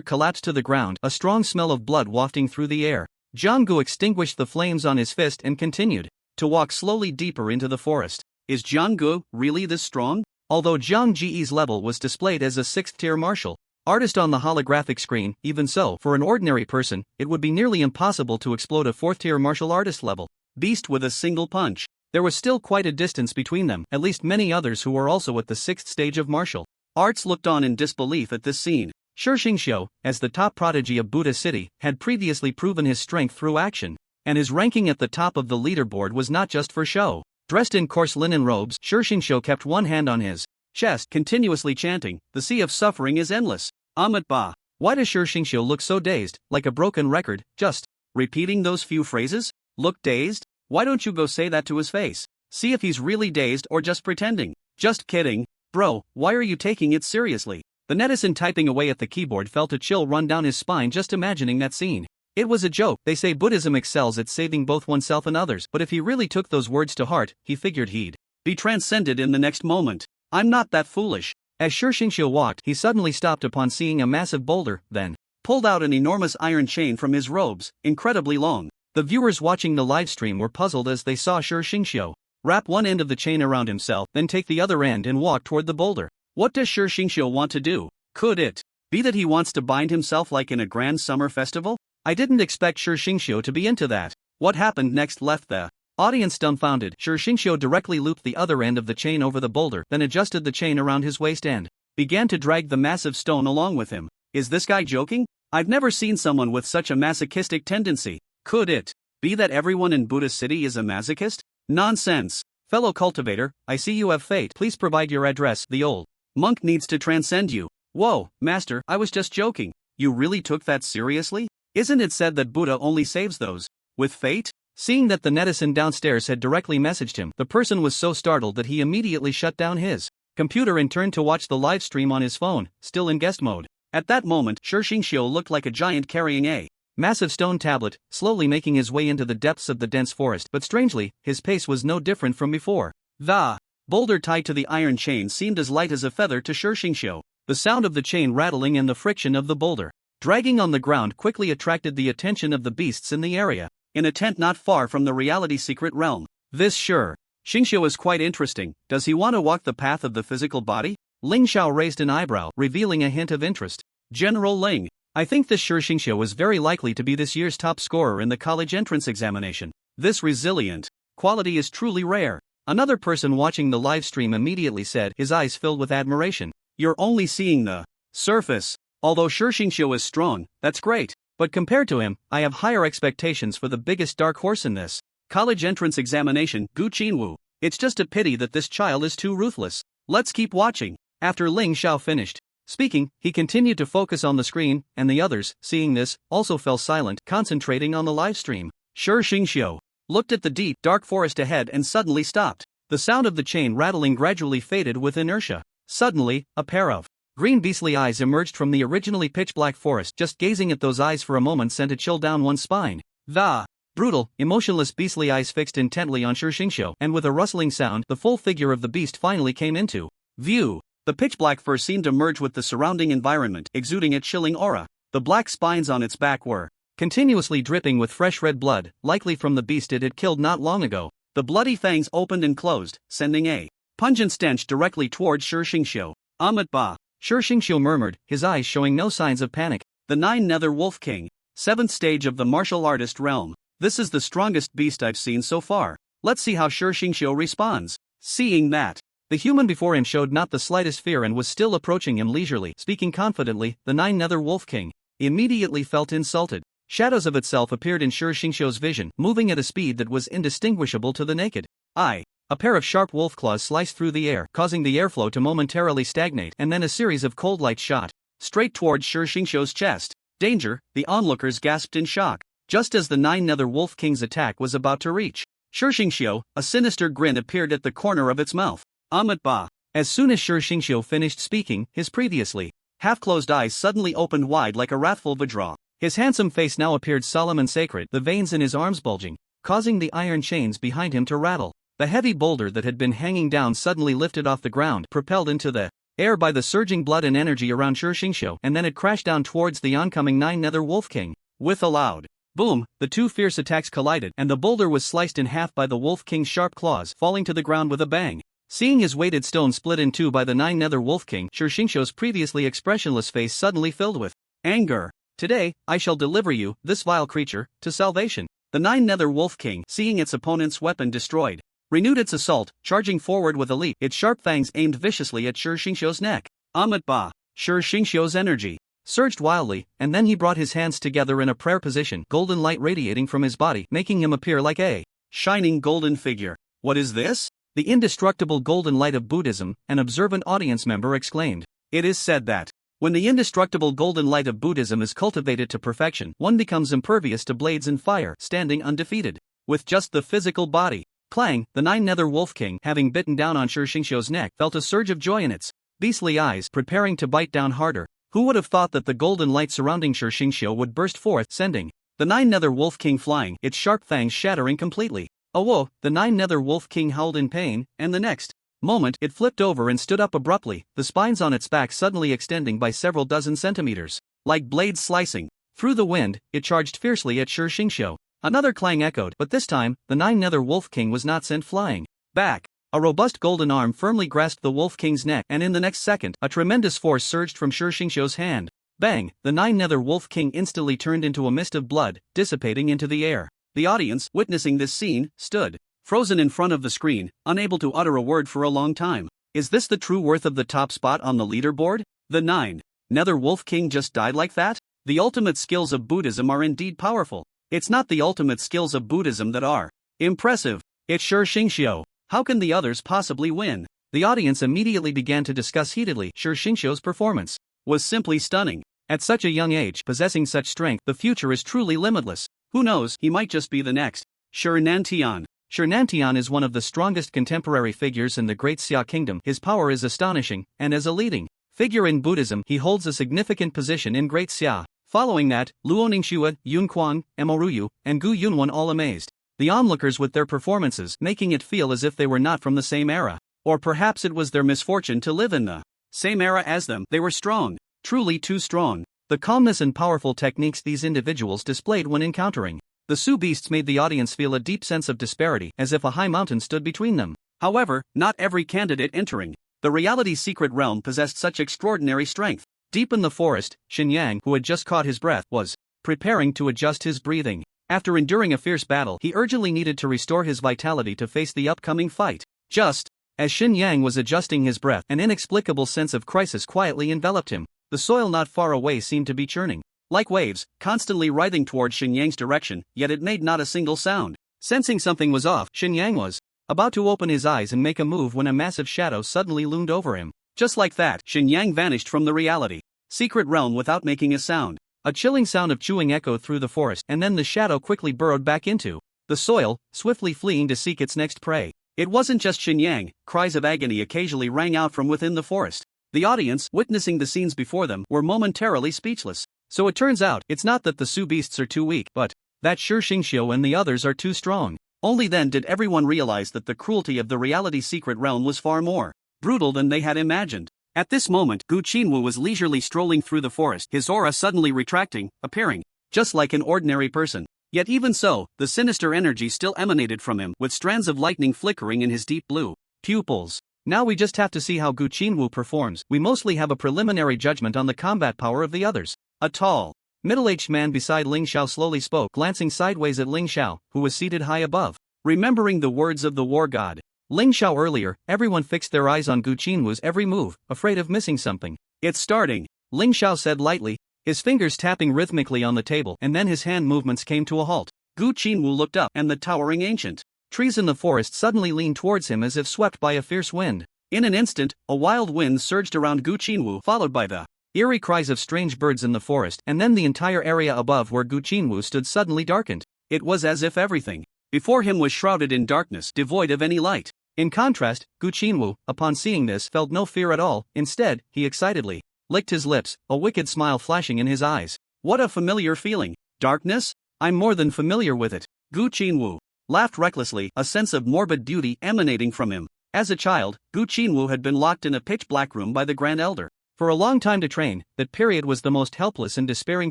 collapsed to the ground, a strong smell of blood wafting through the air. Jiang Gu extinguished the flames on his fist and continued to walk slowly deeper into the forest. Is Jiang Gu really this strong? Although Jiang Ji's level was displayed as a 6th-tier martial artist on the holographic screen, even so, for an ordinary person, it would be nearly impossible to explode a 4th-tier martial artist level beast with a single punch. There was still quite a distance between them. At least many others who were also at the 6th stage of martial arts looked on in disbelief at this scene. Shi Xingxiu, as the top prodigy of Buddha City, had previously proven his strength through action, and his ranking at the top of the leaderboard was not just for show. Dressed in coarse linen robes, Shi Xingxiu kept one hand on his chest, continuously chanting, "The sea of suffering is endless." Ahmet Ba. Why does Shi Xingxiu look so dazed, like a broken record, just repeating those few phrases? Look dazed? Why don't you go say that to his face? See if he's really dazed or just pretending. Just kidding. Bro, why are you taking it seriously? The netizen typing away at the keyboard felt a chill run down his spine just imagining that scene. It was a joke. They say Buddhism excels at saving both oneself and others, but if he really took those words to heart, he figured he'd be transcended in the next moment. I'm not that foolish. As Shi Xingxiu walked, he suddenly stopped upon seeing a massive boulder, then pulled out an enormous iron chain from his robes, incredibly long. The viewers watching the livestream were puzzled as they saw Shi Xingxiu wrap one end of the chain around himself, then take the other end and walk toward the boulder. What does Shi Xingxiu want to do? Could it be that he wants to bind himself like in a grand summer festival? I didn't expect Shi Xingxiu to be into that. What happened next left the audience dumbfounded. Shi Xingxiu directly looped the other end of the chain over the boulder, then adjusted the chain around his waist and began to drag the massive stone along with him. Is this guy joking? I've never seen someone with such a masochistic tendency. Could it be that everyone in Buddha City is a masochist? Nonsense. Fellow cultivator, I see you have fate. Please provide your address. The old monk needs to transcend you. Whoa, master, I was just joking. You really took that seriously? Isn't it said that Buddha only saves those with fate? Seeing that the netizen downstairs had directly messaged him, the person was so startled that he immediately shut down his computer and turned to watch the live stream on his phone, still in guest mode. At that moment, Shi Xingxiu looked like a giant carrying a massive stone tablet, slowly making his way into the depths of the dense forest, but strangely, his pace was no different from before. The boulder tied to the iron chain seemed as light as a feather to Shi Xingxiu. The sound of the chain rattling and the friction of the boulder dragging on the ground quickly attracted the attention of the beasts in the area. In a tent not far from the reality secret realm. This Shi Xingxiu is quite interesting. Does he want to walk the path of the physical body? Ling Xiao raised an eyebrow, revealing a hint of interest. General Ling, I think this Shi Xingxiu is very likely to be this year's top scorer in the college entrance examination. This resilient quality is truly rare. Another person watching the live stream immediately said, his eyes filled with admiration. You're only seeing the surface. Although Shi Xingxiu is strong, that's great. But compared to him, I have higher expectations for the biggest dark horse in this college entrance examination, Gu Qinwu. It's just a pity that this child is too ruthless. Let's keep watching. After Ling Xiao finished speaking, he continued to focus on the screen, and the others, seeing this, also fell silent, concentrating on the live stream. Shi Xingxiu looked at the deep, dark forest ahead and suddenly stopped. The sound of the chain rattling gradually faded with inertia. Suddenly, a pair of green beastly eyes emerged from the originally pitch-black forest. Just gazing at those eyes for a moment sent a chill down one's spine. The brutal, emotionless beastly eyes fixed intently on Shi Xingxiu, and with a rustling sound, the full figure of the beast finally came into view. The pitch-black fur seemed to merge with the surrounding environment, exuding a chilling aura. The black spines on its back were continuously dripping with fresh red blood, likely from the beast it had killed not long ago. The bloody fangs opened and closed, sending a pungent stench directly towards Shi Xingxiu. Ahmet Ba. Shi Xingxiu murmured, his eyes showing no signs of panic. The Nine-Nether Wolf King. 7th stage of the martial artist realm. This is the strongest beast I've seen so far. Let's see how Shi Xingxiu responds. Seeing that the human before him showed not the slightest fear and was still approaching him leisurely, speaking confidently, the Nine-Nether Wolf King immediately felt insulted. Shadows of itself appeared in Shi Xingxiu's vision, moving at a speed that was indistinguishable to the naked eye. A pair of sharp wolf claws sliced through the air, causing the airflow to momentarily stagnate, and then a series of cold lights shot straight towards Shi Xingxiu's chest. Danger, the onlookers gasped in shock. Just as the Nine-Nether Wolf King's attack was about to reach Shi Xingxiu, a sinister grin appeared at the corner of its mouth. Ahmet Ba. As soon as Shi Xingxiu finished speaking, his previously half-closed eyes suddenly opened wide like a wrathful Vajra. His handsome face now appeared solemn and sacred, the veins in his arms bulging, causing the iron chains behind him to rattle. The heavy boulder that had been hanging down suddenly lifted off the ground, propelled into the air by the surging blood and energy around Shi Xingqiu, and then it crashed down towards the oncoming Nine-Nether Wolf King. With a loud boom, the two fierce attacks collided, and the boulder was sliced in half by the Wolf King's sharp claws, falling to the ground with a bang. Seeing his weighted stone split in two by the Nine-Nether Wolf King, Shi Xingqiu's previously expressionless face suddenly filled with anger. Today, I shall deliver you, this vile creature, to salvation. The Nine-Nether Wolf King, seeing its opponent's weapon destroyed, renewed its assault, charging forward with a leap, its sharp fangs aimed viciously at Shi Xingqiu's neck. Amat Ba. Shi Xingqiu's energy surged wildly, and then he brought his hands together in a prayer position, golden light radiating from his body, making him appear like a shining golden figure. What is this? The indestructible golden light of Buddhism, an observant audience member exclaimed. It is said that when the indestructible golden light of Buddhism is cultivated to perfection, one becomes impervious to blades and fire, standing undefeated. With just the physical body. Clang, the Nine-Nether Wolf King, having bitten down on Shi Xingqiu's neck, felt a surge of joy in its beastly eyes, preparing to bite down harder. Who would have thought that the golden light surrounding Shi Xingqiu would burst forth, sending the Nine-Nether Wolf King flying, its sharp fangs shattering completely. Oh whoa, the Nine-Nether Wolf King howled in pain, and the next moment it flipped over and stood up abruptly, the spines on its back suddenly extending by several dozen centimeters. Like blades slicing through the wind, it charged fiercely at Shi Xingqiu. Another clang echoed, but this time, the Nine-Nether Wolf King was not sent flying back. A robust golden arm firmly grasped the Wolf King's neck, and in the next second, a tremendous force surged from Shi Xingqiu's hand. Bang! The Nine-Nether Wolf King instantly turned into a mist of blood, dissipating into the air. The audience, witnessing this scene, stood frozen in front of the screen, unable to utter a word for a long time. Is this the true worth of the top spot on the leaderboard? The Nine-Nether Wolf King just died like that? The ultimate skills of Buddhism are indeed powerful. It's not the ultimate skills of Buddhism that are impressive. It's Shi Xingqiu. How can the others possibly win? The audience immediately began to discuss heatedly. Shi Xingqiu's performance was simply stunning. At such a young age, possessing such strength, the future is truly limitless. Who knows, he might just be the next Shi Nantian. Shi Nantian is one of the strongest contemporary figures in the Great Xia Kingdom. His power is astonishing, and as a leading figure in Buddhism, he holds a significant position in Great Xia. Following that, Luo Ningxue, Yun Kuang, Emoruyu, and Gu Yunwan all amazed the onlookers with their performances, making it feel as if they were not from the same era. Or perhaps it was their misfortune to live in the same era as them. They were strong, truly too strong. The calmness and powerful techniques these individuals displayed when encountering the Su beasts made the audience feel a deep sense of disparity, as if a high mountain stood between them. However, not every candidate entering the reality secret realm possessed such extraordinary strength. Deep in the forest, Xinyang, who had just caught his breath, was preparing to adjust his breathing. After enduring a fierce battle, he urgently needed to restore his vitality to face the upcoming fight. Just as Xinyang was adjusting his breath, an inexplicable sense of crisis quietly enveloped him. The soil not far away seemed to be churning like waves, constantly writhing towards Xinyang's direction, yet it made not a single sound. Sensing something was off, Xinyang was about to open his eyes and make a move when a massive shadow suddenly loomed over him. Just like that, Xinyang vanished from the reality secret realm without making a sound. A chilling sound of chewing echoed through the forest, and then the shadow quickly burrowed back into the soil, swiftly fleeing to seek its next prey. It wasn't just Xinyang, cries of agony occasionally rang out from within the forest. The audience, witnessing the scenes before them, were momentarily speechless. So it turns out, it's not that the Su beasts are too weak, but that Shi Xingqiu and the others are too strong. Only then did everyone realize that the cruelty of the reality secret realm was far more brutal than they had imagined. At this moment, Gu Qinwu was leisurely strolling through the forest, his aura suddenly retracting, appearing just like an ordinary person. Yet even so, the sinister energy still emanated from him, with strands of lightning flickering in his deep blue pupils. Now we just have to see how Gu Qinwu performs. We mostly have a preliminary judgment on the combat power of the others. A tall, middle-aged man beside Ling Xiao slowly spoke, glancing sideways at Ling Xiao, who was seated high above. Remembering the words of the war god Ling Xiao earlier, everyone fixed their eyes on Gu Qinwu's every move, afraid of missing something. It's starting, Ling Xiao said lightly, his fingers tapping rhythmically on the table, and then his hand movements came to a halt. Gu Qinwu looked up, and the towering ancient trees in the forest suddenly leaned towards him as if swept by a fierce wind. In an instant, a wild wind surged around Gu Qinwu, followed by the eerie cries of strange birds in the forest, and then the entire area above where Gu Qinwu stood suddenly darkened. It was as if everything before him was shrouded in darkness, devoid of any light. In contrast, Gu Qinwu, upon seeing this, felt no fear at all. Instead, he excitedly licked his lips, a wicked smile flashing in his eyes. What a familiar feeling. Darkness? I'm more than familiar with it. Gu Qinwu laughed recklessly, a sense of morbid beauty emanating from him. As a child, Gu Qinwu had been locked in a pitch-black room by the Grand Elder. For a long time to train, that period was the most helpless and despairing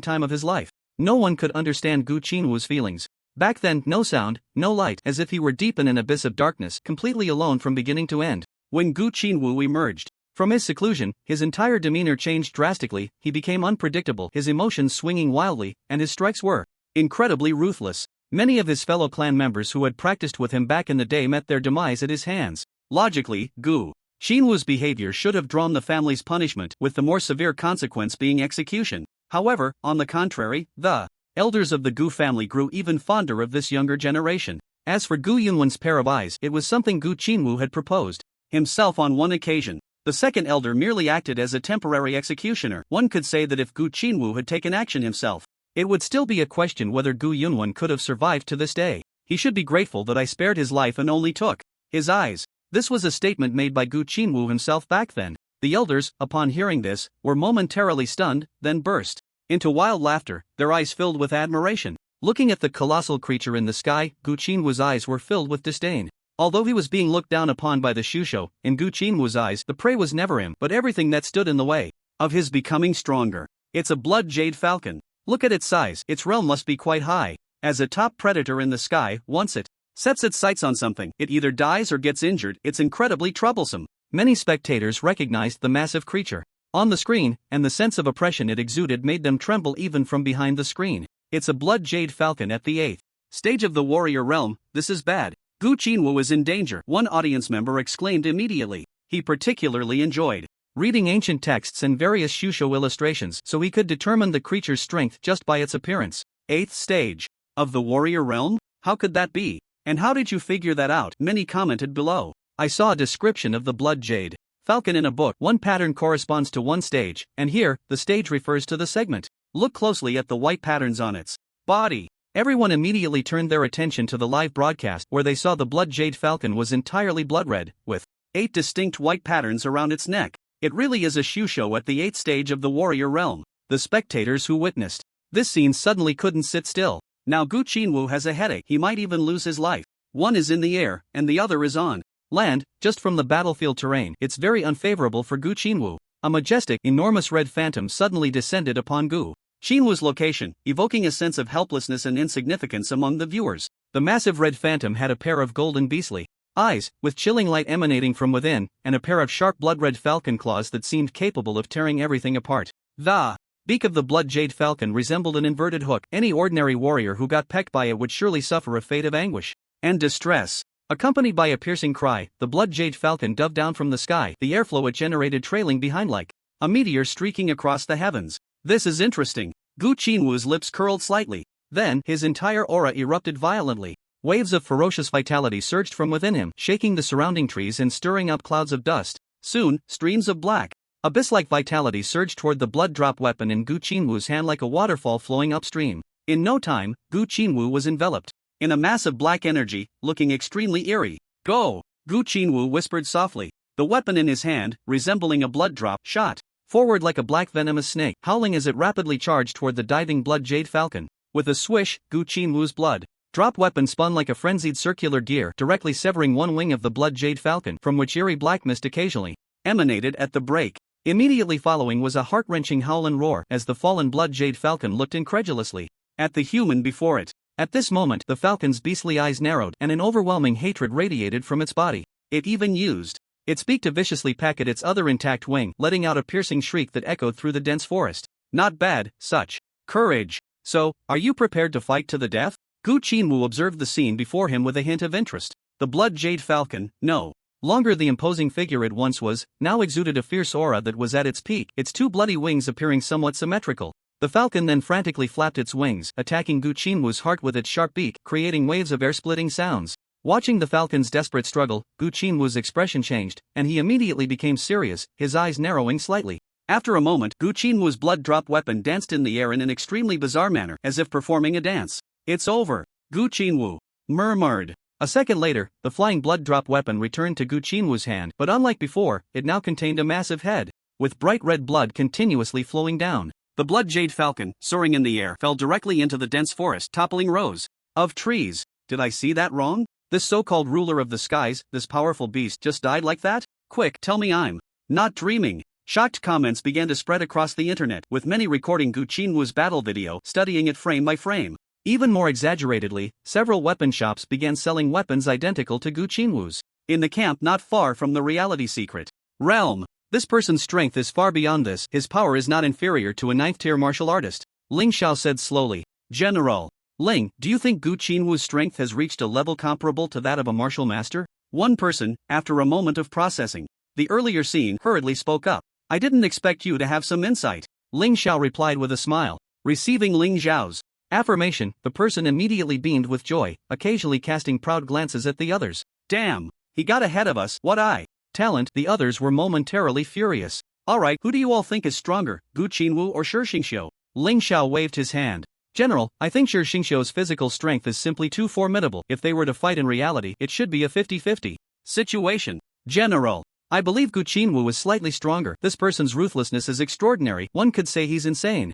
time of his life. No one could understand Gu Qinwu's feelings. Back then, no sound, no light, as if he were deep in an abyss of darkness, completely alone from beginning to end. When Gu Qinwu emerged from his seclusion, his entire demeanor changed drastically. He became unpredictable, his emotions swinging wildly, and his strikes were incredibly ruthless. Many of his fellow clan members who had practiced with him back in the day met their demise at his hands. Logically, Gu Qinwu's behavior should have drawn the family's punishment, with the more severe consequence being execution. However, on the contrary, the elders of the Gu family grew even fonder of this younger generation. As for Gu Yunwen's pair of eyes, it was something Gu Qinwu had proposed himself on one occasion. The second elder merely acted as a temporary executioner. One could say that if Gu Qinwu had taken action himself, it would still be a question whether Gu Yunwen could have survived to this day. He should be grateful that I spared his life and only took his eyes. This was a statement made by Gu Qinwu himself back then. The elders, upon hearing this, were momentarily stunned, then burst into wild laughter, their eyes filled with admiration. Looking at the colossal creature in the sky, Gu Qinwu's eyes were filled with disdain. Although he was being looked down upon by the Shusho, in Gu Qinwu's eyes, the prey was never him, but everything that stood in the way of his becoming stronger. It's a blood jade falcon. Look at its size, its realm must be quite high. As a top predator in the sky, once it sets its sights on something, it either dies or gets injured. It's incredibly troublesome. Many spectators recognized the massive creature on the screen, and the sense of oppression it exuded made them tremble even from behind the screen. It's a blood jade falcon at the 8th stage of the warrior realm. This is bad. Gu Qinwu is in danger, one audience member exclaimed immediately. He particularly enjoyed reading ancient texts and various Shusho illustrations, so he could determine the creature's strength just by its appearance. 8th stage of the warrior realm? How could that be? And how did you figure that out? Many commented below. I saw a description of the blood jade falcon in a book. One pattern corresponds to one stage, and here, the stage refers to the segment. Look closely at the white patterns on its body. Everyone immediately turned their attention to the live broadcast, where they saw the blood jade falcon was entirely blood red, with 8 distinct white patterns around its neck. It really is a Shusho at the 8th stage of the warrior realm. The spectators who witnessed this scene suddenly couldn't sit still. Now Gu Qinwu has a headache, he might even lose his life. One is in the air, and the other is on land. Just from the battlefield terrain, it's very unfavorable for Gu Qinwu. A majestic, enormous red phantom suddenly descended upon Gu Qinwu's location, evoking a sense of helplessness and insignificance among the viewers. The massive red phantom had a pair of golden beastly eyes, with chilling light emanating from within, and a pair of sharp blood-red falcon claws that seemed capable of tearing everything apart. The beak of the blood jade falcon resembled an inverted hook. Any ordinary warrior who got pecked by it would surely suffer a fate of anguish and distress. Accompanied by a piercing cry, the blood jade falcon dove down from the sky, the airflow it generated trailing behind like a meteor streaking across the heavens. This is interesting. Gu Qinwu's lips curled slightly. Then, his entire aura erupted violently. Waves of ferocious vitality surged from within him, shaking the surrounding trees and stirring up clouds of dust. Soon, streams of black, abyss-like vitality surged toward the blood-drop weapon in Gu Qinwu's hand like a waterfall flowing upstream. In no time, Gu Qinwu was enveloped in a mass of black energy, looking extremely eerie. Go! Gu Qinwu whispered softly. The weapon in his hand, resembling a blood drop, shot forward like a black venomous snake, howling as it rapidly charged toward the diving blood jade falcon. With a swish, Gu Qinwu's blood drop weapon spun like a frenzied circular gear, directly severing one wing of the blood jade falcon, from which eerie black mist occasionally emanated at the break. Immediately following was a heart-wrenching howl and roar as the fallen blood jade falcon looked incredulously at the human before it. At this moment, the falcon's beastly eyes narrowed and an overwhelming hatred radiated from its body. It even used its beak to viciously peck at its other intact wing, letting out a piercing shriek that echoed through the dense forest. Not bad, such courage. So, are you prepared to fight to the death? Gu Qinwu observed the scene before him with a hint of interest. The blood jade falcon, no longer the imposing figure it once was, now exuded a fierce aura that was at its peak, its two bloody wings appearing somewhat symmetrical. The falcon then frantically flapped its wings, attacking Gu Qinwu's heart with its sharp beak, creating waves of air-splitting sounds. Watching the falcon's desperate struggle, Gu Qinwu's expression changed, and he immediately became serious, his eyes narrowing slightly. After a moment, Gu Qinwu's blood-drop weapon danced in the air in an extremely bizarre manner, as if performing a dance. It's over. Gu Qinwu murmured. A second later, the flying blood-drop weapon returned to Gu Qinwu's hand, but unlike before, it now contained a massive head. with bright red blood continuously flowing down. The blood jade falcon, soaring in the air, fell directly into the dense forest, toppling rows of trees. Did I see that wrong? This so-called ruler of the skies, this powerful beast, just died like that? Quick, tell me I'm not dreaming. Shocked comments began to spread across the internet, with many recording Gu Qinwu's battle video, studying it frame by frame. Even more exaggeratedly, several weapon shops began selling weapons identical to Gu Qinwu's. In the camp not far from the reality secret realm, this person's strength is far beyond this. His power is not inferior to a 9th-tier martial artist. Ling Xiao said slowly. General Ling, do you think Gu Qinwu's strength has reached a level comparable to that of a martial master? One person, after a moment of processing the earlier scene, hurriedly spoke up. I didn't expect you to have some insight. Ling Xiao replied with a smile. Receiving Ling Xiao's affirmation, the person immediately beamed with joy, occasionally casting proud glances at the others. Damn, he got ahead of us. What talent? The others were momentarily furious. Alright, who do you all think is stronger, Gu Qinwu or Shi Xingqiu? Ling Xiao waved his hand. General, I think Shi Xingqiu's physical strength is simply too formidable. If they were to fight in reality, it should be a 50-50 situation. General, I believe Gu Qinwu is slightly stronger. This person's ruthlessness is extraordinary. One could say he's insane.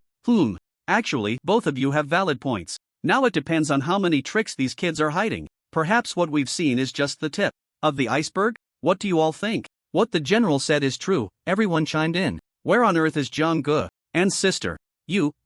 Actually, both of you have valid points. Now it depends on how many tricks these kids are hiding. Perhaps what we've seen is just the tip of the iceberg? What do you all think? What the general said is true, everyone chimed in. Where on earth is Jiang Ge? And sister?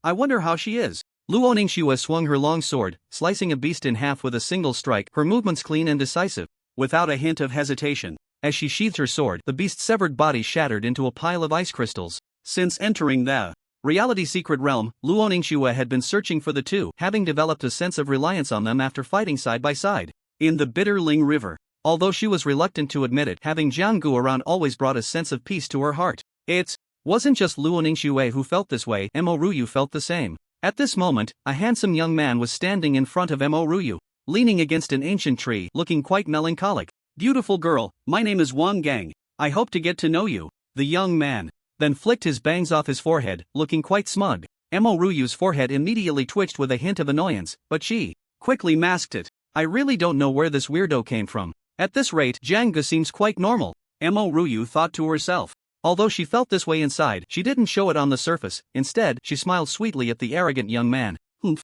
I wonder how she is. Luo Ningxue swung her long sword, slicing a beast in half with a single strike, her movements clean and decisive. Without a hint of hesitation, as she sheathed her sword, the beast's severed body shattered into a pile of ice crystals. Since entering the reality secret realm, Luo Ningxue had been searching for the two, having developed a sense of reliance on them after fighting side by side in the bitter Ling River. Although she was reluctant to admit it, having Jiang Gu around always brought a sense of peace to her heart. It wasn't just Luo Ningxue who felt this way, Mo Ruyu felt the same. At this moment, a handsome young man was standing in front of Mo Ruyu, leaning against an ancient tree, looking quite melancholic. Beautiful girl, my name is Wang Gang. I hope to get to know you. The young man then flicked his bangs off his forehead, looking quite smug. Mo Ruyu's forehead immediately twitched with a hint of annoyance, but she quickly masked it. I really don't know where this weirdo came from. At this rate, Jiang Ge seems quite normal, Mo Ruyu thought to herself. Although she felt this way inside, she didn't show it on the surface. Instead, she smiled sweetly at the arrogant young man.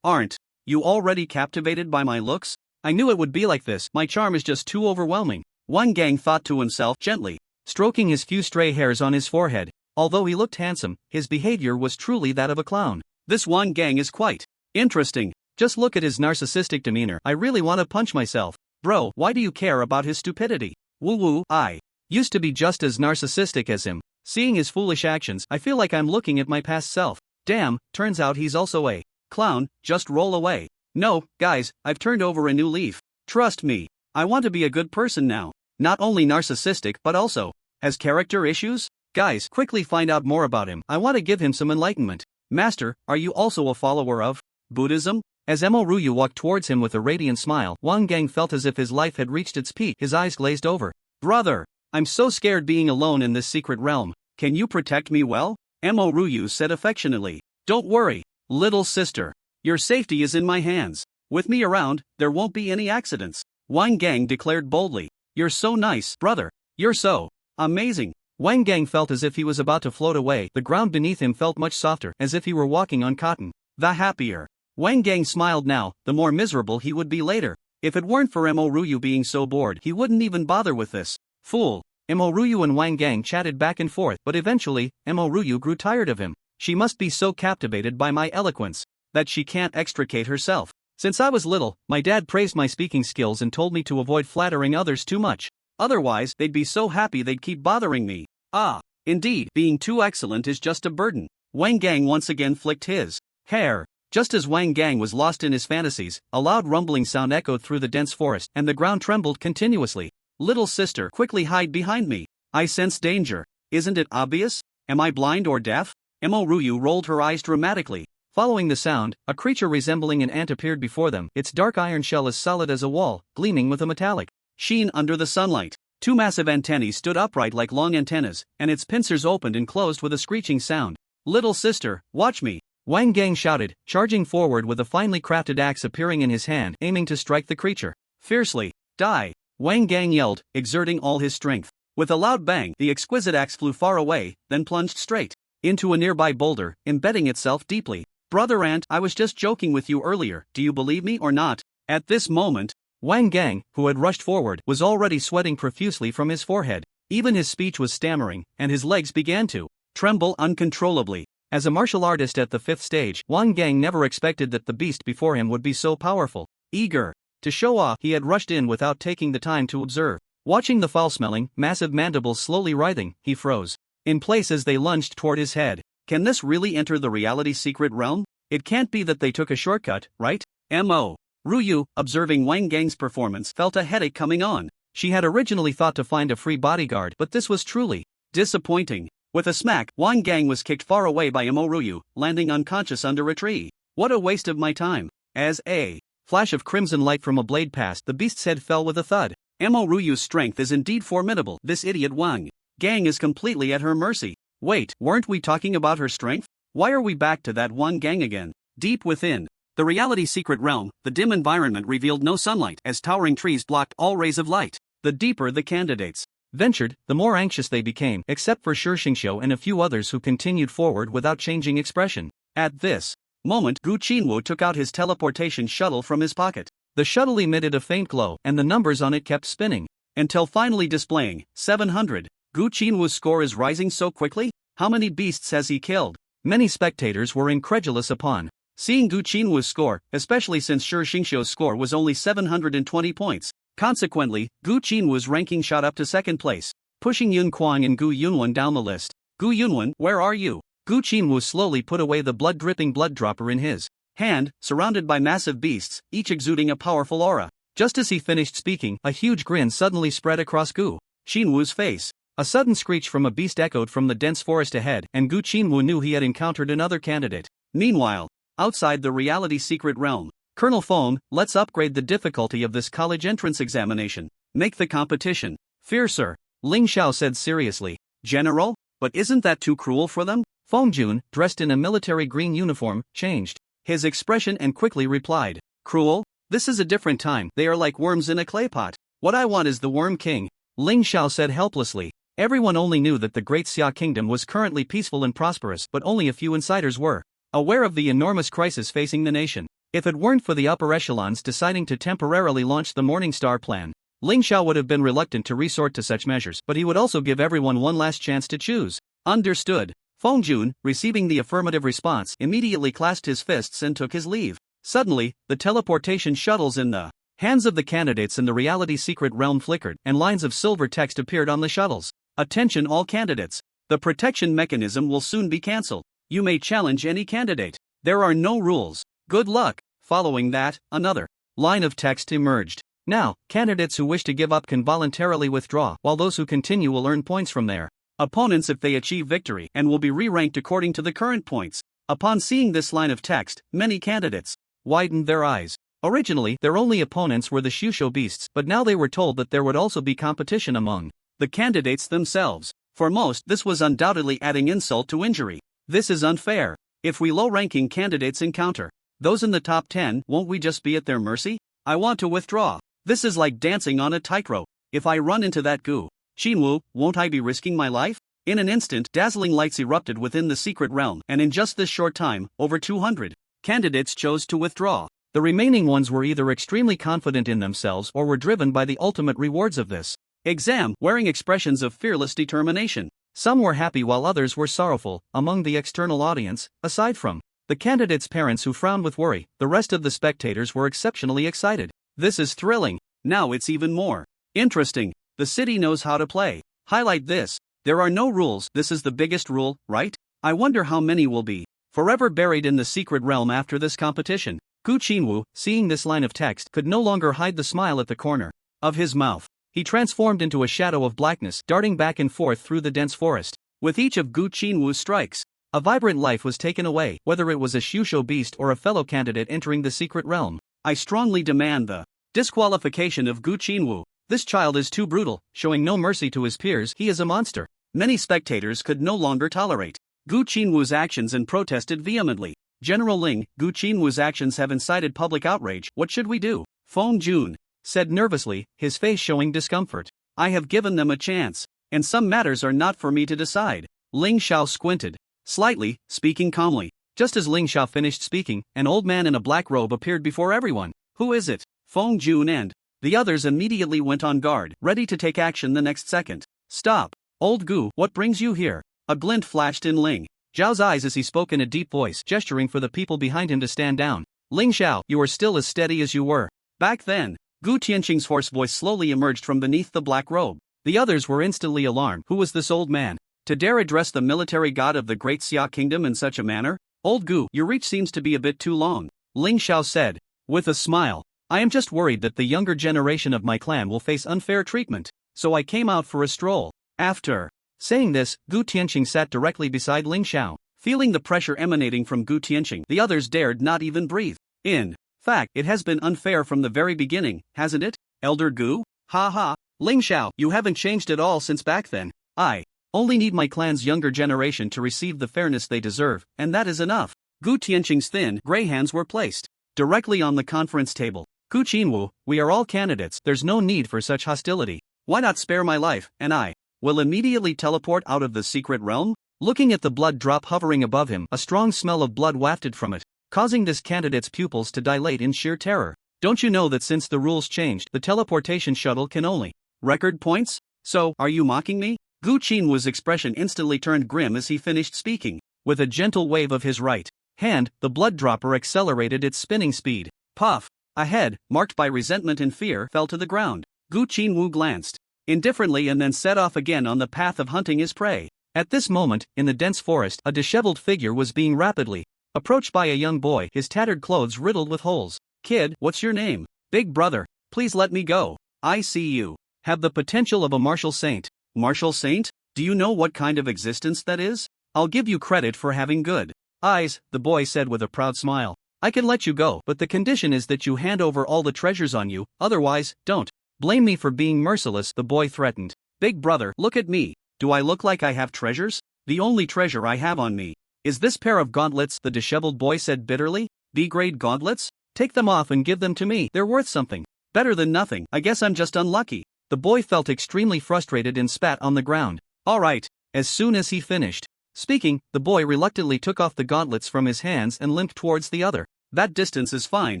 Aren't you already captivated by my looks? I knew it would be like this. My charm is just too overwhelming. Wang Gang thought to himself, gently stroking his few stray hairs on his forehead. Although he looked handsome, his behavior was truly that of a clown. This Wang Gang is quite interesting. Just look at his narcissistic demeanor. I really want to punch myself. Bro, why do you care about his stupidity? Woo, I used to be just as narcissistic as him. Seeing his foolish actions, I feel like I'm looking at my past self. Damn, turns out he's also a clown. Just roll away. No, guys, I've turned over a new leaf. Trust me, I want to be a good person now. Not only narcissistic but also has character issues? Guys, quickly find out more about him. I want to give him some enlightenment. Master, are you also a follower of Buddhism? As Mo Ruyu walked towards him with a radiant smile, Wang Gang felt as if his life had reached its peak. His eyes glazed over. Brother, I'm so scared being alone in this secret realm. Can you protect me well? Mo Ruyu said affectionately. Don't worry, little sister. Your safety is in my hands. With me around, there won't be any accidents. Wang Gang declared boldly. You're so nice, brother. You're so amazing. Wang Gang felt as if he was about to float away. The ground beneath him felt much softer, as if he were walking on cotton. The happier Wang Gang smiled now, the more miserable he would be later. If it weren't for Mo Ruyu being so bored, he wouldn't even bother with this fool. Mo Ruyu and Wang Gang chatted back and forth, but eventually, Mo Ruyu grew tired of him. She must be so captivated by my eloquence that she can't extricate herself. Since I was little, my dad praised my speaking skills and told me to avoid flattering others too much. Otherwise, they'd be so happy they'd keep bothering me. Ah, indeed, being too excellent is just a burden. Wang Gang once again flicked his hair. Just as Wang Gang was lost in his fantasies, a loud rumbling sound echoed through the dense forest, and the ground trembled continuously. Little sister, quickly hide behind me. I sense danger. Isn't it obvious? Am I blind or deaf? Mo Ruyu rolled her eyes dramatically. Following the sound, a creature resembling an ant appeared before them, its dark iron shell as solid as a wall, gleaming with a metallic sheen under the sunlight. Two massive antennae stood upright like long antennas, and its pincers opened and closed with a screeching sound. Little sister, watch me. Wang Gang shouted, charging forward with a finely crafted axe appearing in his hand, aiming to strike the creature. Fiercely. Die! Wang Gang yelled, exerting all his strength. With a loud bang, the exquisite axe flew far away, then plunged straight into a nearby boulder, embedding itself deeply. Brother Ant, I was just joking with you earlier, do you believe me or not? At this moment, Wang Gang, who had rushed forward, was already sweating profusely from his forehead. Even his speech was stammering, and his legs began to tremble uncontrollably. As a martial artist at the 5th stage, Wang Gang never expected that the beast before him would be so powerful. Eager to show off, he had rushed in without taking the time to observe. Watching the foul-smelling, massive mandibles slowly writhing, he froze in place as they lunged toward his head. Can this really enter the reality secret realm? It can't be that they took a shortcut, right? M.O. Ruyu, observing Wang Gang's performance, felt a headache coming on. She had originally thought to find a free bodyguard, but this was truly disappointing. With a smack, Wang Gang was kicked far away by Mo Ruyu, landing unconscious under a tree. What a waste of my time. As a flash of crimson light from a blade passed, the beast's head fell with a thud. Mo Ruyu's strength is indeed formidable. This idiot Wang Gang is completely at her mercy. Wait, weren't we talking about her strength? Why are we back to that Wang Gang again? Deep within the reality secret realm, the dim environment revealed no sunlight as towering trees blocked all rays of light. The deeper the candidates ventured, the more anxious they became, except for Shi Xingqiu and a few others who continued forward without changing expression. At this moment, Gu Qinwu took out his teleportation shuttle from his pocket. The shuttle emitted a faint glow, and the numbers on it kept spinning, until finally displaying 700. Gu Qinwu's score is rising so quickly? How many beasts has he killed? Many spectators were incredulous upon seeing Gu Qinwu's score, especially since Shi Xingqiu's score was only 720 points. Consequently, Gu Qinwu's ranking shot up to 2nd place, pushing Yun Kuang and Gu Yunwen down the list. Gu Yunwen, where are you? Gu Qinwu slowly put away the blood-dripping blood dropper in his hand, surrounded by massive beasts, each exuding a powerful aura. Just as he finished speaking, a huge grin suddenly spread across Gu Qinwu's face. A sudden screech from a beast echoed from the dense forest ahead, and Gu Qinwu knew he had encountered another candidate. Meanwhile, outside the reality secret realm, Colonel Fong, let's upgrade the difficulty of this college entrance examination. Make the competition fiercer, Ling Xiao said seriously. General, but isn't that too cruel for them? Fong Jun, dressed in a military green uniform, changed his expression and quickly replied. Cruel? This is a different time. They are like worms in a clay pot. What I want is the Worm King, Ling Xiao said helplessly. Everyone only knew that the Great Xia Kingdom was currently peaceful and prosperous, but only a few insiders were aware of the enormous crisis facing the nation. If it weren't for the upper echelons deciding to temporarily launch the Morning Star plan, Ling Xiao would have been reluctant to resort to such measures, but he would also give everyone one last chance to choose. Understood. Fong Jun, receiving the affirmative response, immediately clasped his fists and took his leave. Suddenly, the teleportation shuttles in the hands of the candidates in the reality secret realm flickered, and lines of silver text appeared on the shuttles. Attention all candidates. The protection mechanism will soon be cancelled. You may challenge any candidate. There are no rules. Good luck. Following that, another line of text emerged. Now, candidates who wish to give up can voluntarily withdraw, while those who continue will earn points from their opponents if they achieve victory, and will be re-ranked according to the current points. Upon seeing this line of text, many candidates widened their eyes. Originally, their only opponents were the Shusho beasts, but now they were told that there would also be competition among the candidates themselves. For most, this was undoubtedly adding insult to injury. This is unfair. If we low-ranking candidates encounter those in the top 10, won't we just be at their mercy? I want to withdraw. This is like dancing on a tightrope. If I run into that Gu Qinwu, won't I be risking my life? In an instant, dazzling lights erupted within the secret realm, and in just this short time, over 200 candidates chose to withdraw. The remaining ones were either extremely confident in themselves or were driven by the ultimate rewards of this exam, wearing expressions of fearless determination. Some were happy while others were sorrowful. Among the external audience, aside from the candidates' parents who frowned with worry, the rest of the spectators were exceptionally excited. This is thrilling. Now it's even more interesting. The city knows how to play. Highlight this. There are no rules. This is the biggest rule, right? I wonder how many will be forever buried in the secret realm after this competition. Gu Qinwu, seeing this line of text, could no longer hide the smile at the corner of his mouth. He transformed into a shadow of blackness, darting back and forth through the dense forest. With each of Gu Qinwu's strikes, a vibrant life was taken away, whether it was a Shusho beast or a fellow candidate entering the secret realm. I strongly demand the disqualification of Gu Qinwu. This child is too brutal, showing no mercy to his peers. He is a monster. Many spectators could no longer tolerate Gu Qinwu's actions and protested vehemently. General Ling, Gu Qinwu's actions have incited public outrage. What should we do? Fong Jun said nervously, his face showing discomfort. I have given them a chance. and some matters are not for me to decide. Ling Xiao squinted slightly, speaking calmly. Just as Ling Xiao finished speaking, an old man in a black robe appeared before everyone. Who is it? Feng Jun and the others immediately went on guard, ready to take action the next second. Stop. Old Gu, what brings you here? A glint flashed in Ling Xiao's eyes as he spoke in a deep voice, gesturing for the people behind him to stand down. Ling Xiao, you are still as steady as you were back then. Gu Tianqing's hoarse voice slowly emerged from beneath the black robe. The others were instantly alarmed. Who was this old man? To dare address the military god of the Great Xia Kingdom in such a manner? Old Gu, your reach seems to be a bit too long, Ling Xiao said, with a smile. I am just worried that the younger generation of my clan will face unfair treatment, so I came out for a stroll. After saying this, Gu Tianqing sat directly beside Ling Xiao. Feeling the pressure emanating from Gu Tianqing, the others dared not even breathe. In fact, it has been unfair from the very beginning, hasn't it, Elder Gu? Ha ha, Ling Xiao, you haven't changed at all since back then. I only need my clan's younger generation to receive the fairness they deserve, and that is enough. Gu Tianqing's thin, gray hands were placed directly on the conference table. Gu Qinwu, we are all candidates, there's no need for such hostility. Why not spare my life, and I will immediately teleport out of the secret realm? Looking at the blood drop hovering above him, a strong smell of blood wafted from it, causing this candidate's pupils to dilate in sheer terror. Don't you know that since the rules changed, the teleportation shuttle can only record points? So, are you mocking me? Gu Qinwu's expression instantly turned grim as he finished speaking. With a gentle wave of his right hand, the blood dropper accelerated its spinning speed. Puff! A head, marked by resentment and fear, fell to the ground. Gu Qinwu glanced indifferently and then set off again on the path of hunting his prey. At this moment, in the dense forest, a disheveled figure was being rapidly approached by a young boy, his tattered clothes riddled with holes. Kid, what's your name? Big brother, please let me go. I see you have the potential of a martial saint. Martial saint? Do you know what kind of existence that is? I'll give you credit for having good eyes, the boy said with a proud smile. I can let you go, but the condition is that you hand over all the treasures on you, otherwise, don't blame me for being merciless, the boy threatened. Big brother, look at me. Do I look like I have treasures? The only treasure I have on me is this pair of gauntlets, the disheveled boy said bitterly. B-grade gauntlets? Take them off and give them to me, they're worth something. Better than nothing, I guess I'm just unlucky. The boy felt extremely frustrated and spat on the ground. Alright. As soon as he finished speaking, the boy reluctantly took off the gauntlets from his hands and limped towards the other. That distance is fine,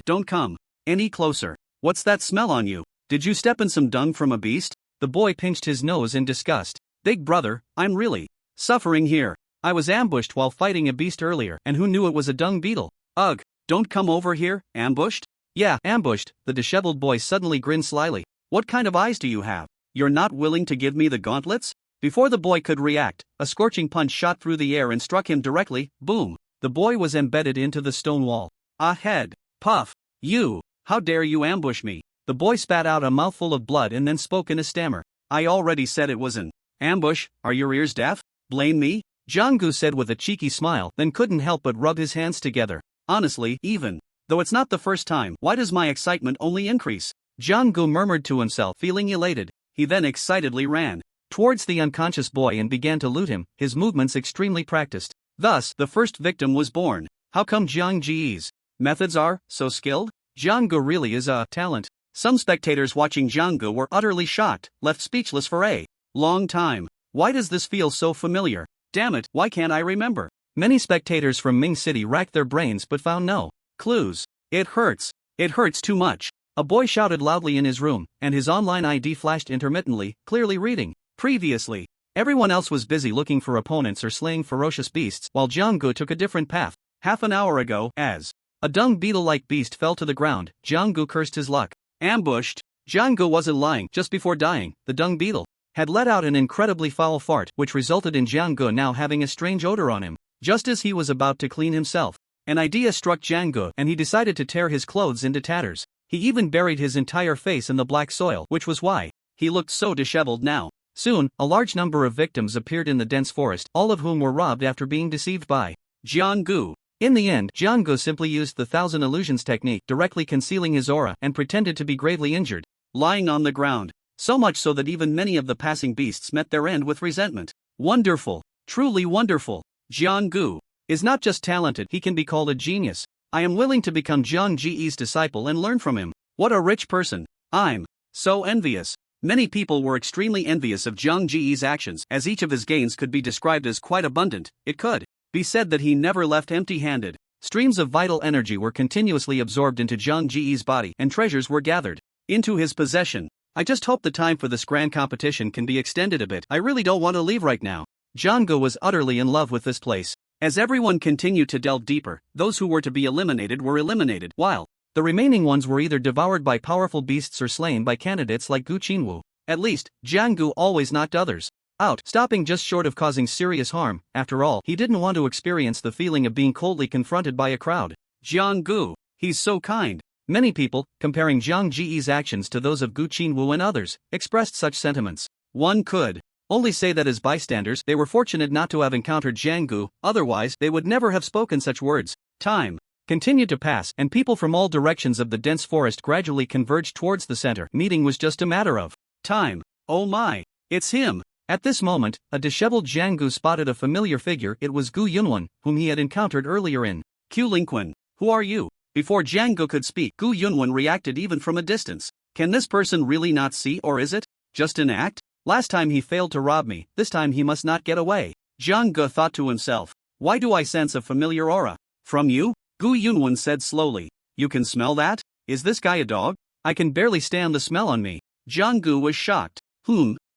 don't come any closer. What's that smell on you? Did you step in some dung from a beast? The boy pinched his nose in disgust. Big brother, I'm really suffering here. I was ambushed while fighting a beast earlier, and who knew it was a dung beetle? Ugh, don't come over here, ambushed? Yeah, ambushed, the disheveled boy suddenly grinned slyly. What kind of eyes do you have? You're not willing to give me the gauntlets? Before the boy could react, a scorching punch shot through the air and struck him directly. Boom! The boy was embedded into the stone wall. Ahead! Puff! You! How dare you ambush me? The boy spat out a mouthful of blood and then spoke in a stammer. I already said it was an ambush, are your ears deaf? Blame me? Jianggu said with a cheeky smile, then couldn't help but rub his hands together. Honestly, even though it's not the first time, why does my excitement only increase? Jianggu murmured to himself, feeling elated. He then excitedly ran towards the unconscious boy and began to loot him, his movements extremely practiced. Thus, the first victim was born. How come Jiang Ji's methods are so skilled? Jianggu really is a talent. Some spectators watching Jianggu were utterly shocked, left speechless for a long time. Why does this feel so familiar? Damn it, why can't I remember? Many spectators from Ming City racked their brains but found no clues. It hurts. It hurts too much. A boy shouted loudly in his room, and his online ID flashed intermittently, clearly reading. Previously, everyone else was busy looking for opponents or slaying ferocious beasts, while Jianggu took a different path. Half an hour ago, as a dung beetle-like beast fell to the ground, Jianggu cursed his luck. Ambushed? Jianggu wasn't lying. Just before dying, the dung beetle had let out an incredibly foul fart, which resulted in Jianggu now having a strange odor on him. Just as he was about to clean himself, an idea struck Jianggu, and he decided to tear his clothes into tatters. He even buried his entire face in the black soil, which was why he looked so disheveled now. Soon, a large number of victims appeared in the dense forest, all of whom were robbed after being deceived by Jianggu. In the end, Jianggu simply used the Thousand Illusions technique, directly concealing his aura, and pretended to be gravely injured, lying on the ground. So much so that even many of the passing beasts met their end with resentment. Wonderful. Truly wonderful. Jianggu is not just talented, he can be called a genius. I am willing to become Jiang Ji's disciple and learn from him. What a rich person. I'm so envious. Many people were extremely envious of Jiang Ji's actions, as each of his gains could be described as quite abundant. It could be said that he never left empty-handed. Streams of vital energy were continuously absorbed into Jiang Ji's body, and treasures were gathered into his possession. I just hope the time for this grand competition can be extended a bit. I really don't want to leave right now. Jiang Gu was utterly in love with this place. As everyone continued to delve deeper, those who were to be eliminated were eliminated, while the remaining ones were either devoured by powerful beasts or slain by candidates like Gu Qinwu. At least, Jiang Gu always knocked others out, stopping just short of causing serious harm. After all, he didn't want to experience the feeling of being coldly confronted by a crowd. Jiang Gu, he's so kind. Many people, comparing Jiang Ji's actions to those of Gu Qinwu and others, expressed such sentiments. One could only say that as bystanders, they were fortunate not to have encountered Jiang Gu, otherwise, they would never have spoken such words. Time continued to pass, and people from all directions of the dense forest gradually converged towards the center. Meeting was just a matter of time. Oh my, it's him. At this moment, a disheveled Jiang Gu spotted a familiar figure. It was Gu Yunwen, whom he had encountered earlier in Qlingquan. Who are you? Before Jiang Gu could speak, Gu Yunwen reacted even from a distance. Can this person really not see, or is it just an act? Last time he failed to rob me, this time he must not get away. Jiang Gu thought to himself. Why do I sense a familiar aura from you? Gu Yunwen said slowly. You can smell that? Is this guy a dog? I can barely stand the smell on me. Jiang Gu was shocked.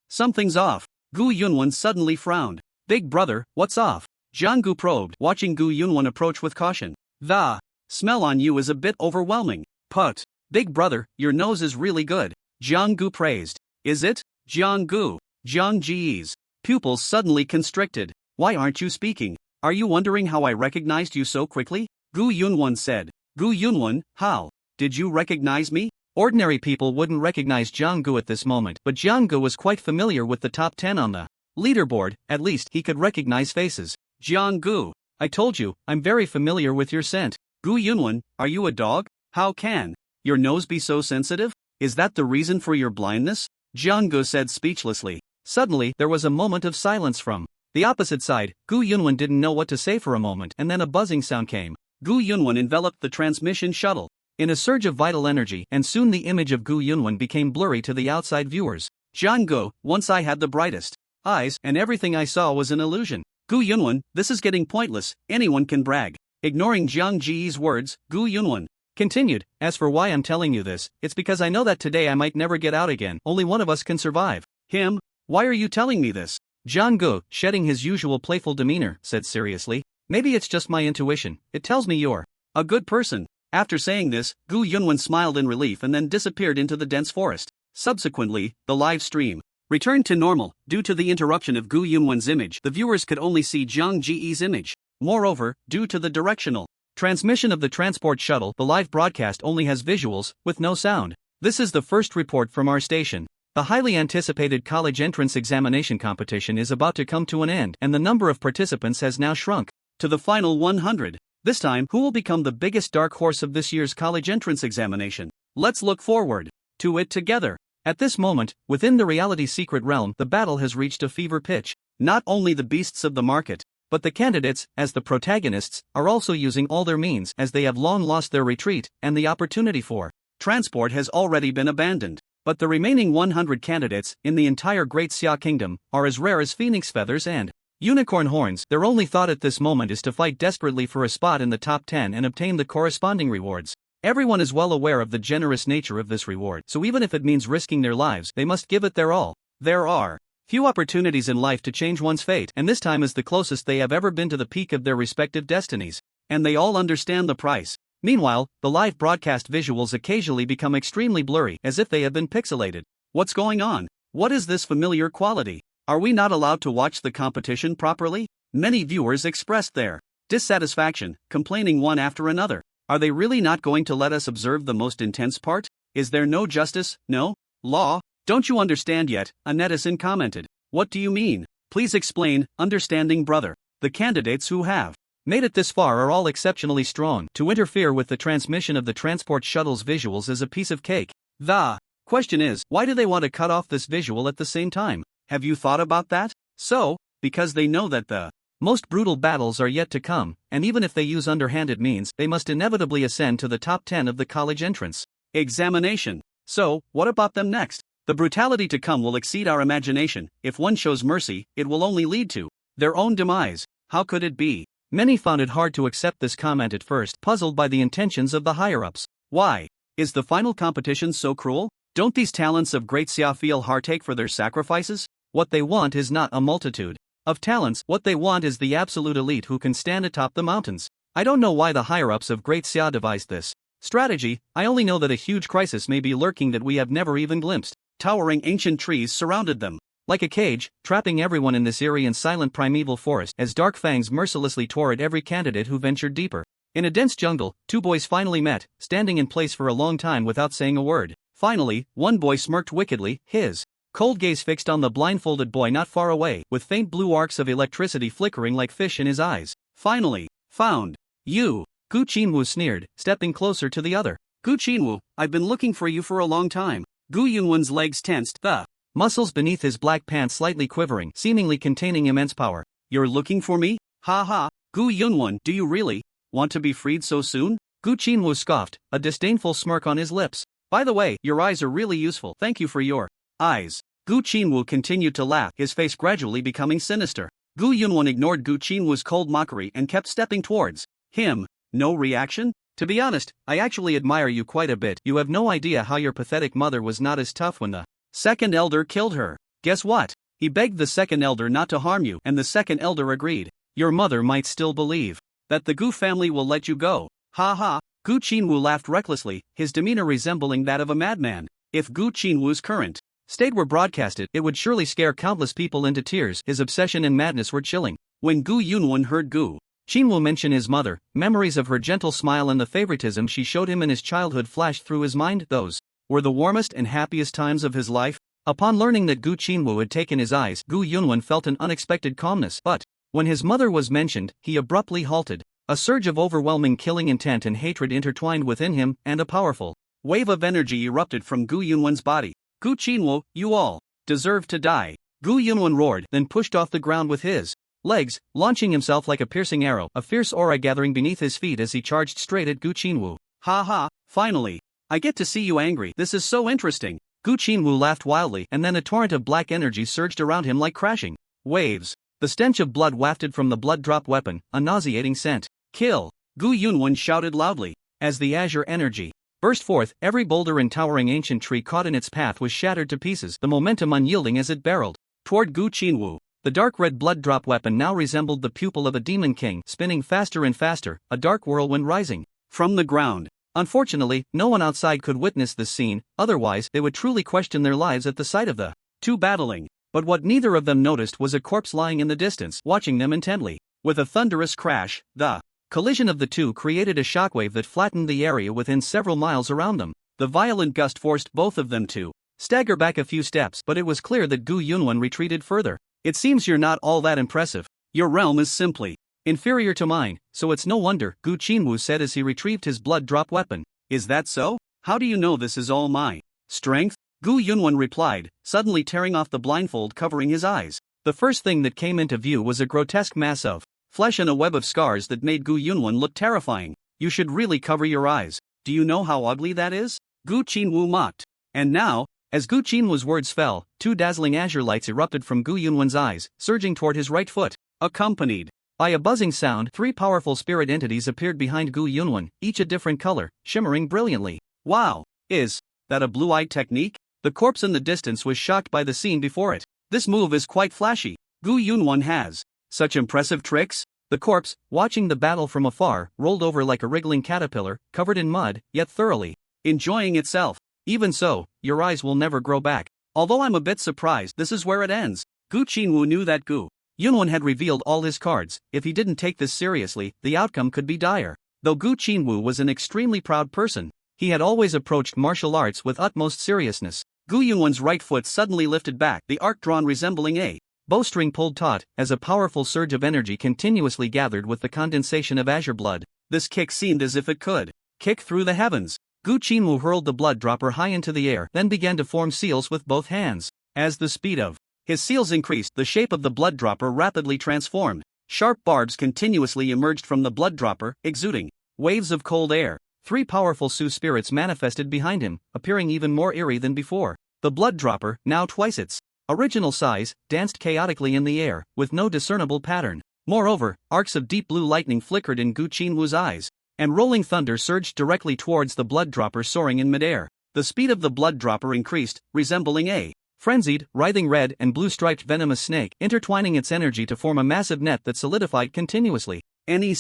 Something's off. Gu Yunwen suddenly frowned. Big brother, what's off? Jiang Gu probed, watching Gu Yunwen approach with caution. The smell on you is a bit overwhelming. Put. Big brother, your nose is really good. Jiang Gu praised. Is it? Jiang Gu. Jiang Ji's pupils suddenly constricted. Why aren't you speaking? Are you wondering how I recognized you so quickly? Gu Yunwen said. Gu Yunwen, how did you recognize me? Ordinary people wouldn't recognize Jiang Gu at this moment, but Jiang Gu was quite familiar with the top 10 on the leaderboard. At least he could recognize faces. Jiang Gu, I told you, I'm very familiar with your scent. Gu Yunwen, are you a dog? How can your nose be so sensitive? Is that the reason for your blindness? Jiang Gu said speechlessly. Suddenly, there was a moment of silence from the opposite side. Gu Yunwen didn't know what to say for a moment, and then a buzzing sound came. Gu Yunwen enveloped the transmission shuttle in a surge of vital energy, and soon the image of Gu Yunwen became blurry to the outside viewers. Jiang Gu, once I had the brightest eyes, and everything I saw was an illusion. Gu Yunwen, this is getting pointless, anyone can brag. Ignoring Jiang Ji's words, Gu Yunwen continued, as for why I'm telling you this, it's because I know that today I might never get out again. Only one of us can survive. Him? Why are you telling me this? Jiang Gu, shedding his usual playful demeanor, said seriously. Maybe it's just my intuition, it tells me you're a good person. After saying this, Gu Yunwen smiled in relief and then disappeared into the dense forest. Subsequently, the live stream returned to normal. Due to the interruption of Gu Yunwen's image, the viewers could only see Jiang Ji's image. Moreover, due to the directional transmission of the transport shuttle, the live broadcast only has visuals, with no sound. This is the first report from our station. The highly anticipated college entrance examination competition is about to come to an end, and the number of participants has now shrunk to the final 100. This time, who will become the biggest dark horse of this year's college entrance examination? Let's look forward to it together. At this moment, within the reality secret realm, the battle has reached a fever pitch. Not only the beasts of the market, but the candidates, as the protagonists, are also using all their means, as they have long lost their retreat, and the opportunity for transport has already been abandoned. But the remaining 100 candidates, in the entire Great Xia Kingdom, are as rare as phoenix feathers and unicorn horns. Their only thought at this moment is to fight desperately for a spot in the top 10 and obtain the corresponding rewards. Everyone is well aware of the generous nature of this reward, so even if it means risking their lives, they must give it their all. There are few opportunities in life to change one's fate, and this time is the closest they have ever been to the peak of their respective destinies. And they all understand the price. Meanwhile, the live broadcast visuals occasionally become extremely blurry, as if they have been pixelated. What's going on? What is this familiar quality? Are we not allowed to watch the competition properly? Many viewers expressed their dissatisfaction, complaining one after another. Are they really not going to let us observe the most intense part? Is there no justice, no law? Don't you understand yet? A netizen commented. What do you mean? Please explain, understanding brother. The candidates who have made it this far are all exceptionally strong. To interfere with the transmission of the transport shuttle's visuals is a piece of cake. The question is, why do they want to cut off this visual at the same time? Have you thought about that? So, because they know that the most brutal battles are yet to come, and even if they use underhanded means, they must inevitably ascend to the top 10 of the college entrance examination. So, what about them next? The brutality to come will exceed our imagination. If one shows mercy, it will only lead to their own demise. How could it be? Many found it hard to accept this comment at first, puzzled by the intentions of the higher-ups. Why? Is the final competition so cruel? Don't these talents of great Xia feel heartache for their sacrifices? What they want is not a multitude of talents, what they want is the absolute elite who can stand atop the mountains. I don't know why the higher-ups of Great Xia devised this strategy, I only know that a huge crisis may be lurking that we have never even glimpsed. Towering ancient trees surrounded them like a cage, trapping everyone in this eerie and silent primeval forest as dark fangs mercilessly tore at every candidate who ventured deeper. In a dense jungle, two boys finally met, standing in place for a long time without saying a word. Finally, one boy smirked wickedly, his cold gaze fixed on the blindfolded boy not far away, with faint blue arcs of electricity flickering like fish in his eyes. Finally, found you, Gu Qinwu sneered, stepping closer to the other. Gu Qinwu, I've been looking for you for a long time. Gu Yunwen's legs tensed, the muscles beneath his black pants slightly quivering, seemingly containing immense power. You're looking for me? Ha ha, Gu Yunwen, do you really want to be freed so soon? Gu Qinwu scoffed, a disdainful smirk on his lips. By the way, your eyes are really useful. Thank you for your eyes. Gu Qinwu continued to laugh, his face gradually becoming sinister. Gu Yunwen ignored Gu Qinwu's cold mockery and kept stepping towards him. No reaction? To be honest, I actually admire you quite a bit. You have no idea how your pathetic mother was not as tough when the second elder killed her. Guess what? He begged the second elder not to harm you, and the second elder agreed. Your mother might still believe that the Gu family will let you go. Ha ha. Gu Qinwu laughed recklessly, his demeanor resembling that of a madman. If Gu Qinwu's current state were broadcasted, it would surely scare countless people into tears. His obsession and madness were chilling. When Gu Yunwen heard Gu Qinwu mention his mother, memories of her gentle smile and the favoritism she showed him in his childhood flashed through his mind. Those were the warmest and happiest times of his life. Upon learning that Gu Qinwu had taken his eyes, Gu Yunwen felt an unexpected calmness. But when his mother was mentioned, he abruptly halted. A surge of overwhelming killing intent and hatred intertwined within him, and a powerful wave of energy erupted from Gu Yunwen's body. Gu Qinwu, you all deserve to die. Gu Yunwen roared, then pushed off the ground with his legs, launching himself like a piercing arrow, a fierce aura gathering beneath his feet as he charged straight at Gu Qinwu. Ha ha, finally. I get to see you angry. This is so interesting. Gu Qinwu laughed wildly, and then a torrent of black energy surged around him like crashing waves. The stench of blood wafted from the blood-drop weapon, a nauseating scent. Kill! Gu Yunwen shouted loudly. As the azure energy burst forth, every boulder and towering ancient tree caught in its path was shattered to pieces, the momentum unyielding as it barreled toward Gu Qinwu. The dark red blood-drop weapon now resembled the pupil of a demon king, spinning faster and faster, a dark whirlwind rising from the ground. Unfortunately, no one outside could witness this scene, otherwise they would truly question their lives at the sight of the two battling. But what neither of them noticed was a corpse lying in the distance, watching them intently. With a thunderous crash, the collision of the two created a shockwave that flattened the area within several miles around them. The violent gust forced both of them to stagger back a few steps, but it was clear that Gu Yunwen retreated further. It seems you're not all that impressive. Your realm is simply inferior to mine, so it's no wonder, Gu Qinwu said as he retrieved his blood-drop weapon. Is that so? How do you know this is all my strength? Gu Yunwen replied, suddenly tearing off the blindfold covering his eyes. The first thing that came into view was a grotesque mass of flesh and a web of scars that made Gu Yunwen look terrifying. You should really cover your eyes. Do you know how ugly that is? Gu Qinwu mocked. And now, as Gu Qinwu's words fell, two dazzling azure lights erupted from Gu Yunwen's eyes, surging toward his right foot. Accompanied by a buzzing sound, three powerful spirit entities appeared behind Gu Yunwen, each a different color, shimmering brilliantly. Wow! Is that a blue-eyed technique? The corpse in the distance was shocked by the scene before it. This move is quite flashy. Gu Yunwen has such impressive tricks. The corpse, watching the battle from afar, rolled over like a wriggling caterpillar, covered in mud, yet thoroughly enjoying itself. Even so, your eyes will never grow back. Although I'm a bit surprised this is where it ends. Gu Qinwu knew that Gu Yunwen had revealed all his cards. If he didn't take this seriously, the outcome could be dire. Though Gu Qinwu was an extremely proud person, he had always approached martial arts with utmost seriousness. Gu Yunwen's right foot suddenly lifted back, the arc drawn resembling a bowstring pulled taut, as a powerful surge of energy continuously gathered with the condensation of azure blood. This kick seemed as if it could kick through the heavens. Gu Qinwu hurled the blood dropper high into the air, then began to form seals with both hands. As the speed of his seals increased, the shape of the blood dropper rapidly transformed. Sharp barbs continuously emerged from the blood dropper, exuding waves of cold air. Three powerful Su spirits manifested behind him, appearing even more eerie than before. The blood dropper, now twice its original size, danced chaotically in the air, with no discernible pattern. Moreover, arcs of deep blue lightning flickered in Gu Qinwu's eyes, and rolling thunder surged directly towards the blood dropper soaring in midair. The speed of the blood dropper increased, resembling a frenzied, writhing red and blue-striped venomous snake, intertwining its energy to form a massive net that solidified continuously. Any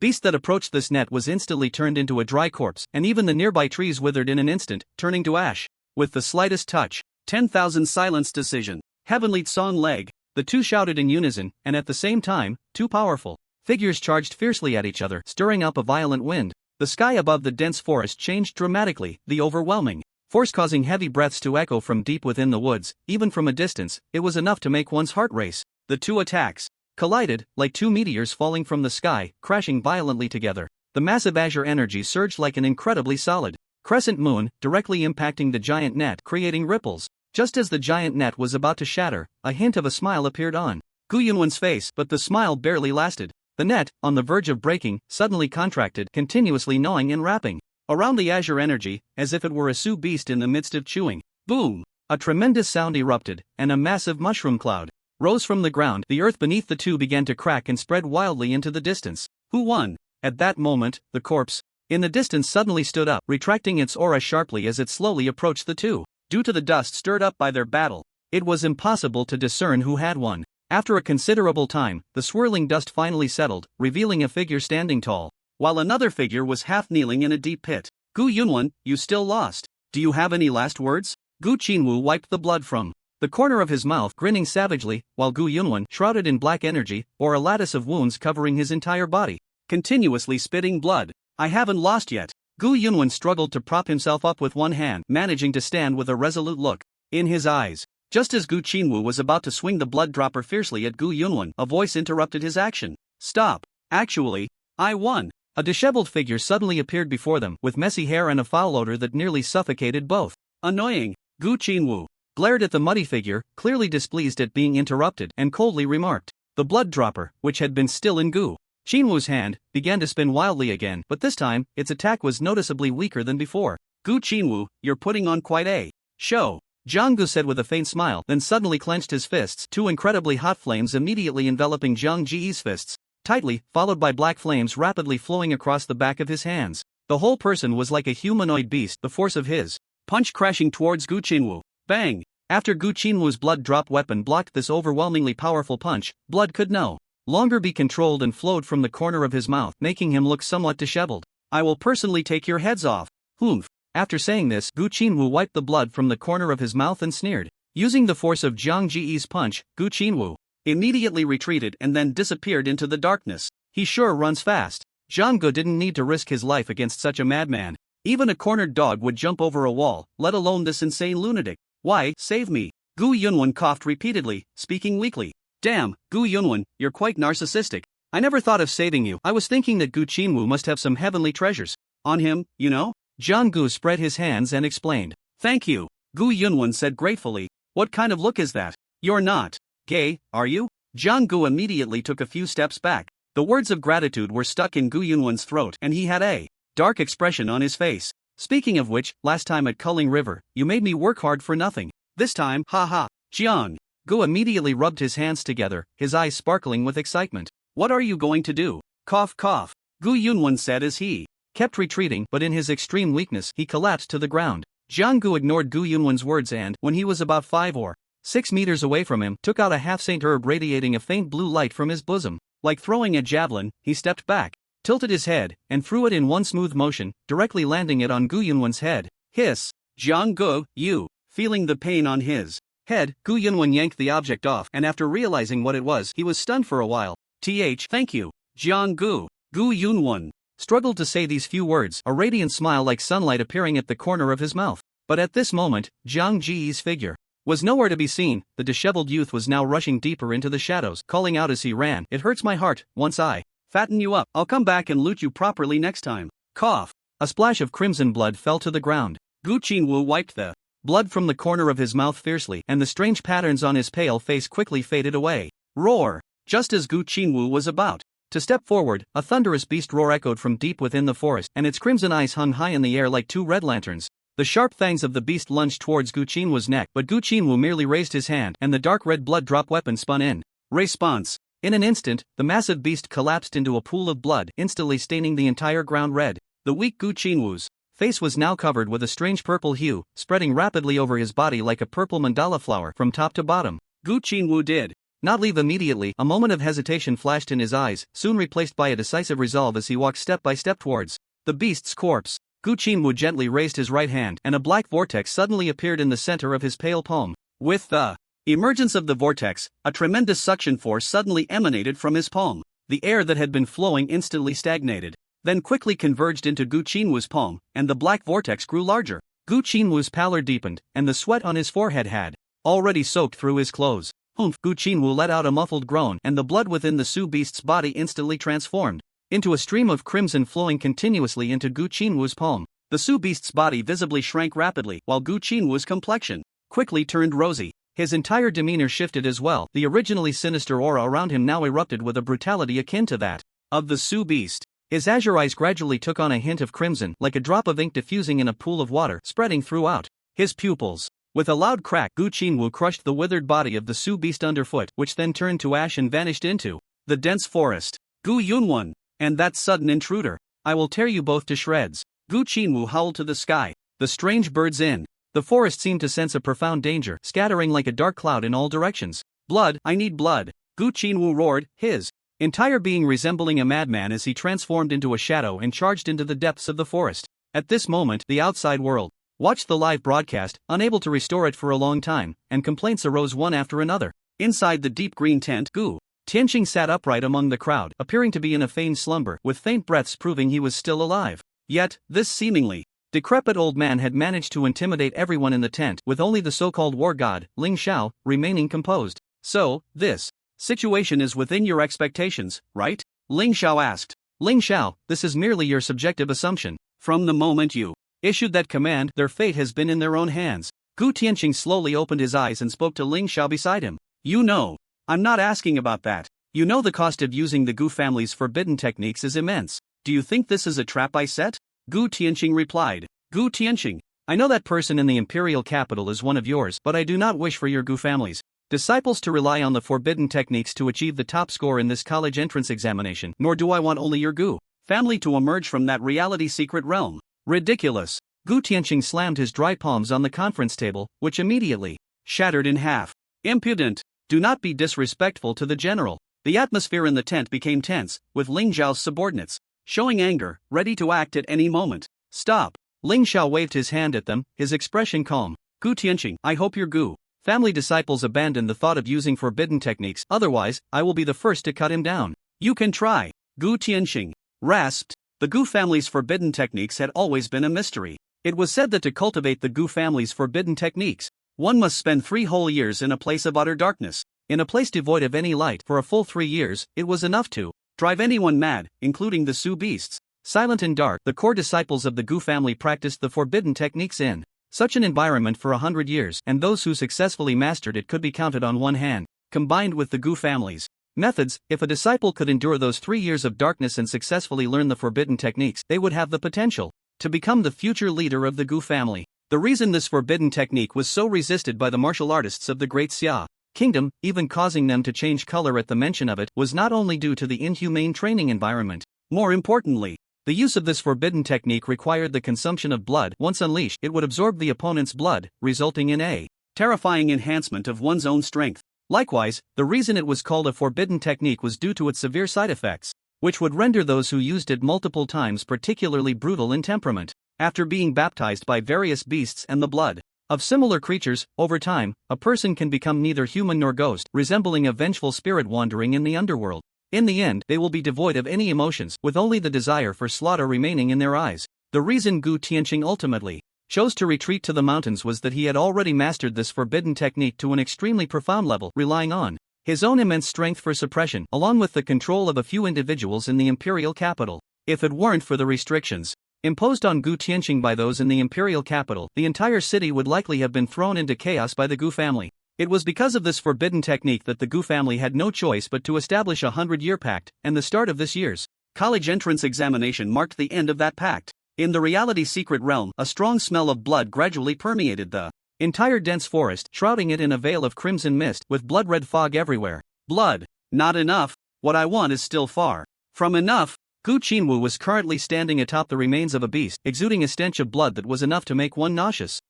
beast that approached this net was instantly turned into a dry corpse, and even the nearby trees withered in an instant, turning to ash. With the slightest touch, 10,000 silence decision. Heavenly Song Leg. The two shouted in unison, and at the same time, two powerful figures charged fiercely at each other, stirring up a violent wind. The sky above the dense forest changed dramatically, the overwhelming force causing heavy breaths to echo from deep within the woods. Even from a distance, it was enough to make one's heart race. The two attacks collided, like two meteors falling from the sky, crashing violently together. The massive azure energy surged like an incredibly solid crescent moon, directly impacting the giant net, creating ripples. Just as the giant net was about to shatter, a hint of a smile appeared on Gu Yunwen's face, but the smile barely lasted. The net, on the verge of breaking, suddenly contracted, continuously gnawing and wrapping around the azure energy, as if it were a Sioux beast in the midst of chewing. Boom! A tremendous sound erupted, and a massive mushroom cloud rose from the ground. The earth beneath the two began to crack and spread wildly into the distance. Who won? At that moment, the corpse in the distance suddenly stood up, retracting its aura sharply as it slowly approached the two. Due to the dust stirred up by their battle, it was impossible to discern who had won. After a considerable time, the swirling dust finally settled, revealing a figure standing tall, while another figure was half kneeling in a deep pit. Gu Yunwen, you still lost. Do you have any last words? Gu Qinwu wiped the blood from the corner of his mouth, grinning savagely, while Gu Yunwen, shrouded in black energy, bore a lattice of wounds covering his entire body, continuously spitting blood. I haven't lost yet. Gu Yunwen struggled to prop himself up with one hand, managing to stand with a resolute look in his eyes. Just as Gu Qinwu was about to swing the blood dropper fiercely at Gu Yunwen, a voice interrupted his action. Stop. Actually, I won. A disheveled figure suddenly appeared before them, with messy hair and a foul odor that nearly suffocated both. Annoying. Gu Qinwu glared at the muddy figure, clearly displeased at being interrupted, and coldly remarked. The blood dropper, which had been still in Gu Qinwu's hand, began to spin wildly again, but this time, its attack was noticeably weaker than before. Gu Qinwu, you're putting on quite a show, Jiang Gu said with a faint smile, then suddenly clenched his fists, two incredibly hot flames immediately enveloping Jiang Ji's fists tightly, followed by black flames rapidly flowing across the back of his hands. The whole person was like a humanoid beast, the force of his punch crashing towards Gu Qinwu. Bang! After Gu Qinwu's blood drop weapon blocked this overwhelmingly powerful punch, blood could no longer be controlled and flowed from the corner of his mouth, making him look somewhat disheveled. I will personally take your heads off. Humph. After saying this, Gu Qinwu wiped the blood from the corner of his mouth and sneered. Using the force of Jiang Ji's punch, Gu Qinwu immediately retreated and then disappeared into the darkness. He sure runs fast. Jiang Gu didn't need to risk his life against such a madman. Even a cornered dog would jump over a wall, let alone this insane lunatic. Why, save me. Gu Yunwen coughed repeatedly, speaking weakly. Damn, Gu Yunwen, you're quite narcissistic. I never thought of saving you. I was thinking that Gu Qinwu must have some heavenly treasures on him, you know? Jiang Gu spread his hands and explained. Thank you, Gu Yunwen said gratefully. What kind of look is that? You're not gay, are you? Jiang Gu immediately took a few steps back. The words of gratitude were stuck in Gu Yunwen's throat, and he had a dark expression on his face. Speaking of which, last time at Culling River, you made me work hard for nothing. This time, haha. Jiang Gu immediately rubbed his hands together, his eyes sparkling with excitement. What are you going to do? Cough cough. Gu Yunwen said as he kept retreating, but in his extreme weakness, he collapsed to the ground. Jiang Gu ignored Gu Yunwen's words and, when he was about 5 or 6 meters away from him, took out a half-saint herb radiating a faint blue light from his bosom. Like throwing a javelin, he stepped back, tilted his head, and threw it in one smooth motion, directly landing it on Gu Yunwen's head. Hiss! Jiang Gu, you! Feeling the pain on his head, Gu Yunwen yanked the object off, and after realizing what it was, he was stunned for a while. Thank you, Jiang Gu. Gu Yunwen struggled to say these few words, a radiant smile like sunlight appearing at the corner of his mouth. But at this moment, Jiang Ji's figure was nowhere to be seen. The disheveled youth was now rushing deeper into the shadows, calling out as he ran, "It hurts my heart, once I fatten you up, I'll come back and loot you properly next time." Cough. A splash of crimson blood fell to the ground. Gu Qinwu wiped the blood from the corner of his mouth fiercely, and the strange patterns on his pale face quickly faded away. Roar! Just as Gu Qinwu was about to step forward, a thunderous beast roar echoed from deep within the forest, and its crimson eyes hung high in the air like two red lanterns. The sharp fangs of the beast lunged towards Gu Qinwu's neck, but Gu Qinwu merely raised his hand and the dark red blood drop weapon spun in response. In an instant, the massive beast collapsed into a pool of blood, instantly staining the entire ground red. The weak Gu Qinwu's face was now covered with a strange purple hue, spreading rapidly over his body like a purple mandala flower from top to bottom. Gu Qinwu did not leave immediately. A moment of hesitation flashed in his eyes, soon replaced by a decisive resolve as he walked step by step towards the beast's corpse. Gu Qinwu gently raised his right hand and a black vortex suddenly appeared in the center of his pale palm. With the emergence of the vortex, a tremendous suction force suddenly emanated from his palm. The air that had been flowing instantly stagnated, then quickly converged into Gu Qinwu's palm, and the black vortex grew larger. Gu Qinwu's pallor deepened, and the sweat on his forehead had already soaked through his clothes. Humph! Gu Qinwu let out a muffled groan, and the blood within the Su beast's body instantly transformed into a stream of crimson flowing continuously into Gu Qinwu's palm. The Su beast's body visibly shrank rapidly, while Gu Qinwu's complexion quickly turned rosy. His entire demeanor shifted as well. The originally sinister aura around him now erupted with a brutality akin to that of the Su beast. His azure eyes gradually took on a hint of crimson, like a drop of ink diffusing in a pool of water, spreading throughout his pupils. With a loud crack, Gu Qinwu crushed the withered body of the Su beast underfoot, which then turned to ash and vanished into the dense forest. Gu Yunwan, and that sudden intruder! I will tear you both to shreds. Gu Qinwu howled to the sky. The strange birds in the forest seemed to sense a profound danger, scattering like a dark cloud in all directions. Blood, I need blood! Gu Qinwu roared, his entire being resembling a madman as he transformed into a shadow and charged into the depths of the forest. At this moment, the outside world watched the live broadcast, unable to restore it for a long time, and complaints arose one after another. Inside the deep green tent, Gu Tianqing sat upright among the crowd, appearing to be in a feigned slumber, with faint breaths proving he was still alive. Yet, this seemingly decrepit old man had managed to intimidate everyone in the tent, with only the so-called war god, Ling Xiao, remaining composed. So, this situation is within your expectations, right? Ling Xiao asked. Ling Xiao, this is merely your subjective assumption. From the moment you issued that command, their fate has been in their own hands. Gu Tianqing slowly opened his eyes and spoke to Ling Xiao beside him. You know, I'm not asking about that. You know the cost of using the Gu family's forbidden techniques is immense. Do you think this is a trap I set? Gu Tianqing replied. Gu Tianqing, I know that person in the imperial capital is one of yours, but I do not wish for your Gu family's disciples to rely on the forbidden techniques to achieve the top score in this college entrance examination, nor do I want only your Gu family to emerge from that reality secret realm. Ridiculous. Gu Tianqing slammed his dry palms on the conference table, which immediately shattered in half. Impudent! Do not be disrespectful to the general. The atmosphere in the tent became tense, with Ling Xiao's subordinates showing anger, ready to act at any moment. Stop! Ling Xiao waved his hand at them, his expression calm. Gu Tianqing, I hope your Gu family disciples abandon the thought of using forbidden techniques, otherwise, I will be the first to cut him down. You can try. Gu Tianqing rasped. The Gu family's forbidden techniques had always been a mystery. It was said that to cultivate the Gu family's forbidden techniques, one must spend 3 whole years in a place of utter darkness. In a place devoid of any light for a full 3 years, it was enough to drive anyone mad, including the Su beasts. Silent and dark, the core disciples of the Gu family practiced the forbidden techniques in such an environment for 100 years, and those who successfully mastered it could be counted on one hand. Combined with the Gu family's methods, if a disciple could endure those 3 years of darkness and successfully learn the forbidden techniques, they would have the potential to become the future leader of the Gu family. The reason this forbidden technique was so resisted by the martial artists of the Great Xia Kingdom, even causing them to change color at the mention of it, was not only due to the inhumane training environment. More importantly, the use of this forbidden technique required the consumption of blood. Once unleashed, it would absorb the opponent's blood, resulting in a terrifying enhancement of one's own strength. Likewise, the reason it was called a forbidden technique was due to its severe side effects, which would render those who used it multiple times particularly brutal in temperament. After being baptized by various beasts and the blood of similar creatures, over time, a person can become neither human nor ghost, resembling a vengeful spirit wandering in the underworld. In the end, they will be devoid of any emotions, with only the desire for slaughter remaining in their eyes. The reason Gu Tianqing ultimately chose to retreat to the mountains was that he had already mastered this forbidden technique to an extremely profound level, relying on his own immense strength for suppression, along with the control of a few individuals in the imperial capital. If it weren't for the restrictions imposed on Gu Tianqing by those in the imperial capital, the entire city would likely have been thrown into chaos by the Gu family. It was because of this forbidden technique that the Gu family had no choice but to establish a 100-year pact, and the start of this year's college entrance examination marked the end of that pact. In the reality secret realm, a strong smell of blood gradually permeated the entire dense forest, shrouding it in a veil of crimson mist, with blood-red fog everywhere. Blood. Not enough. What I want is still far from enough. Gu Qinwu was currently standing atop the remains of a beast, exuding a stench of blood that was enough to make one nauseous.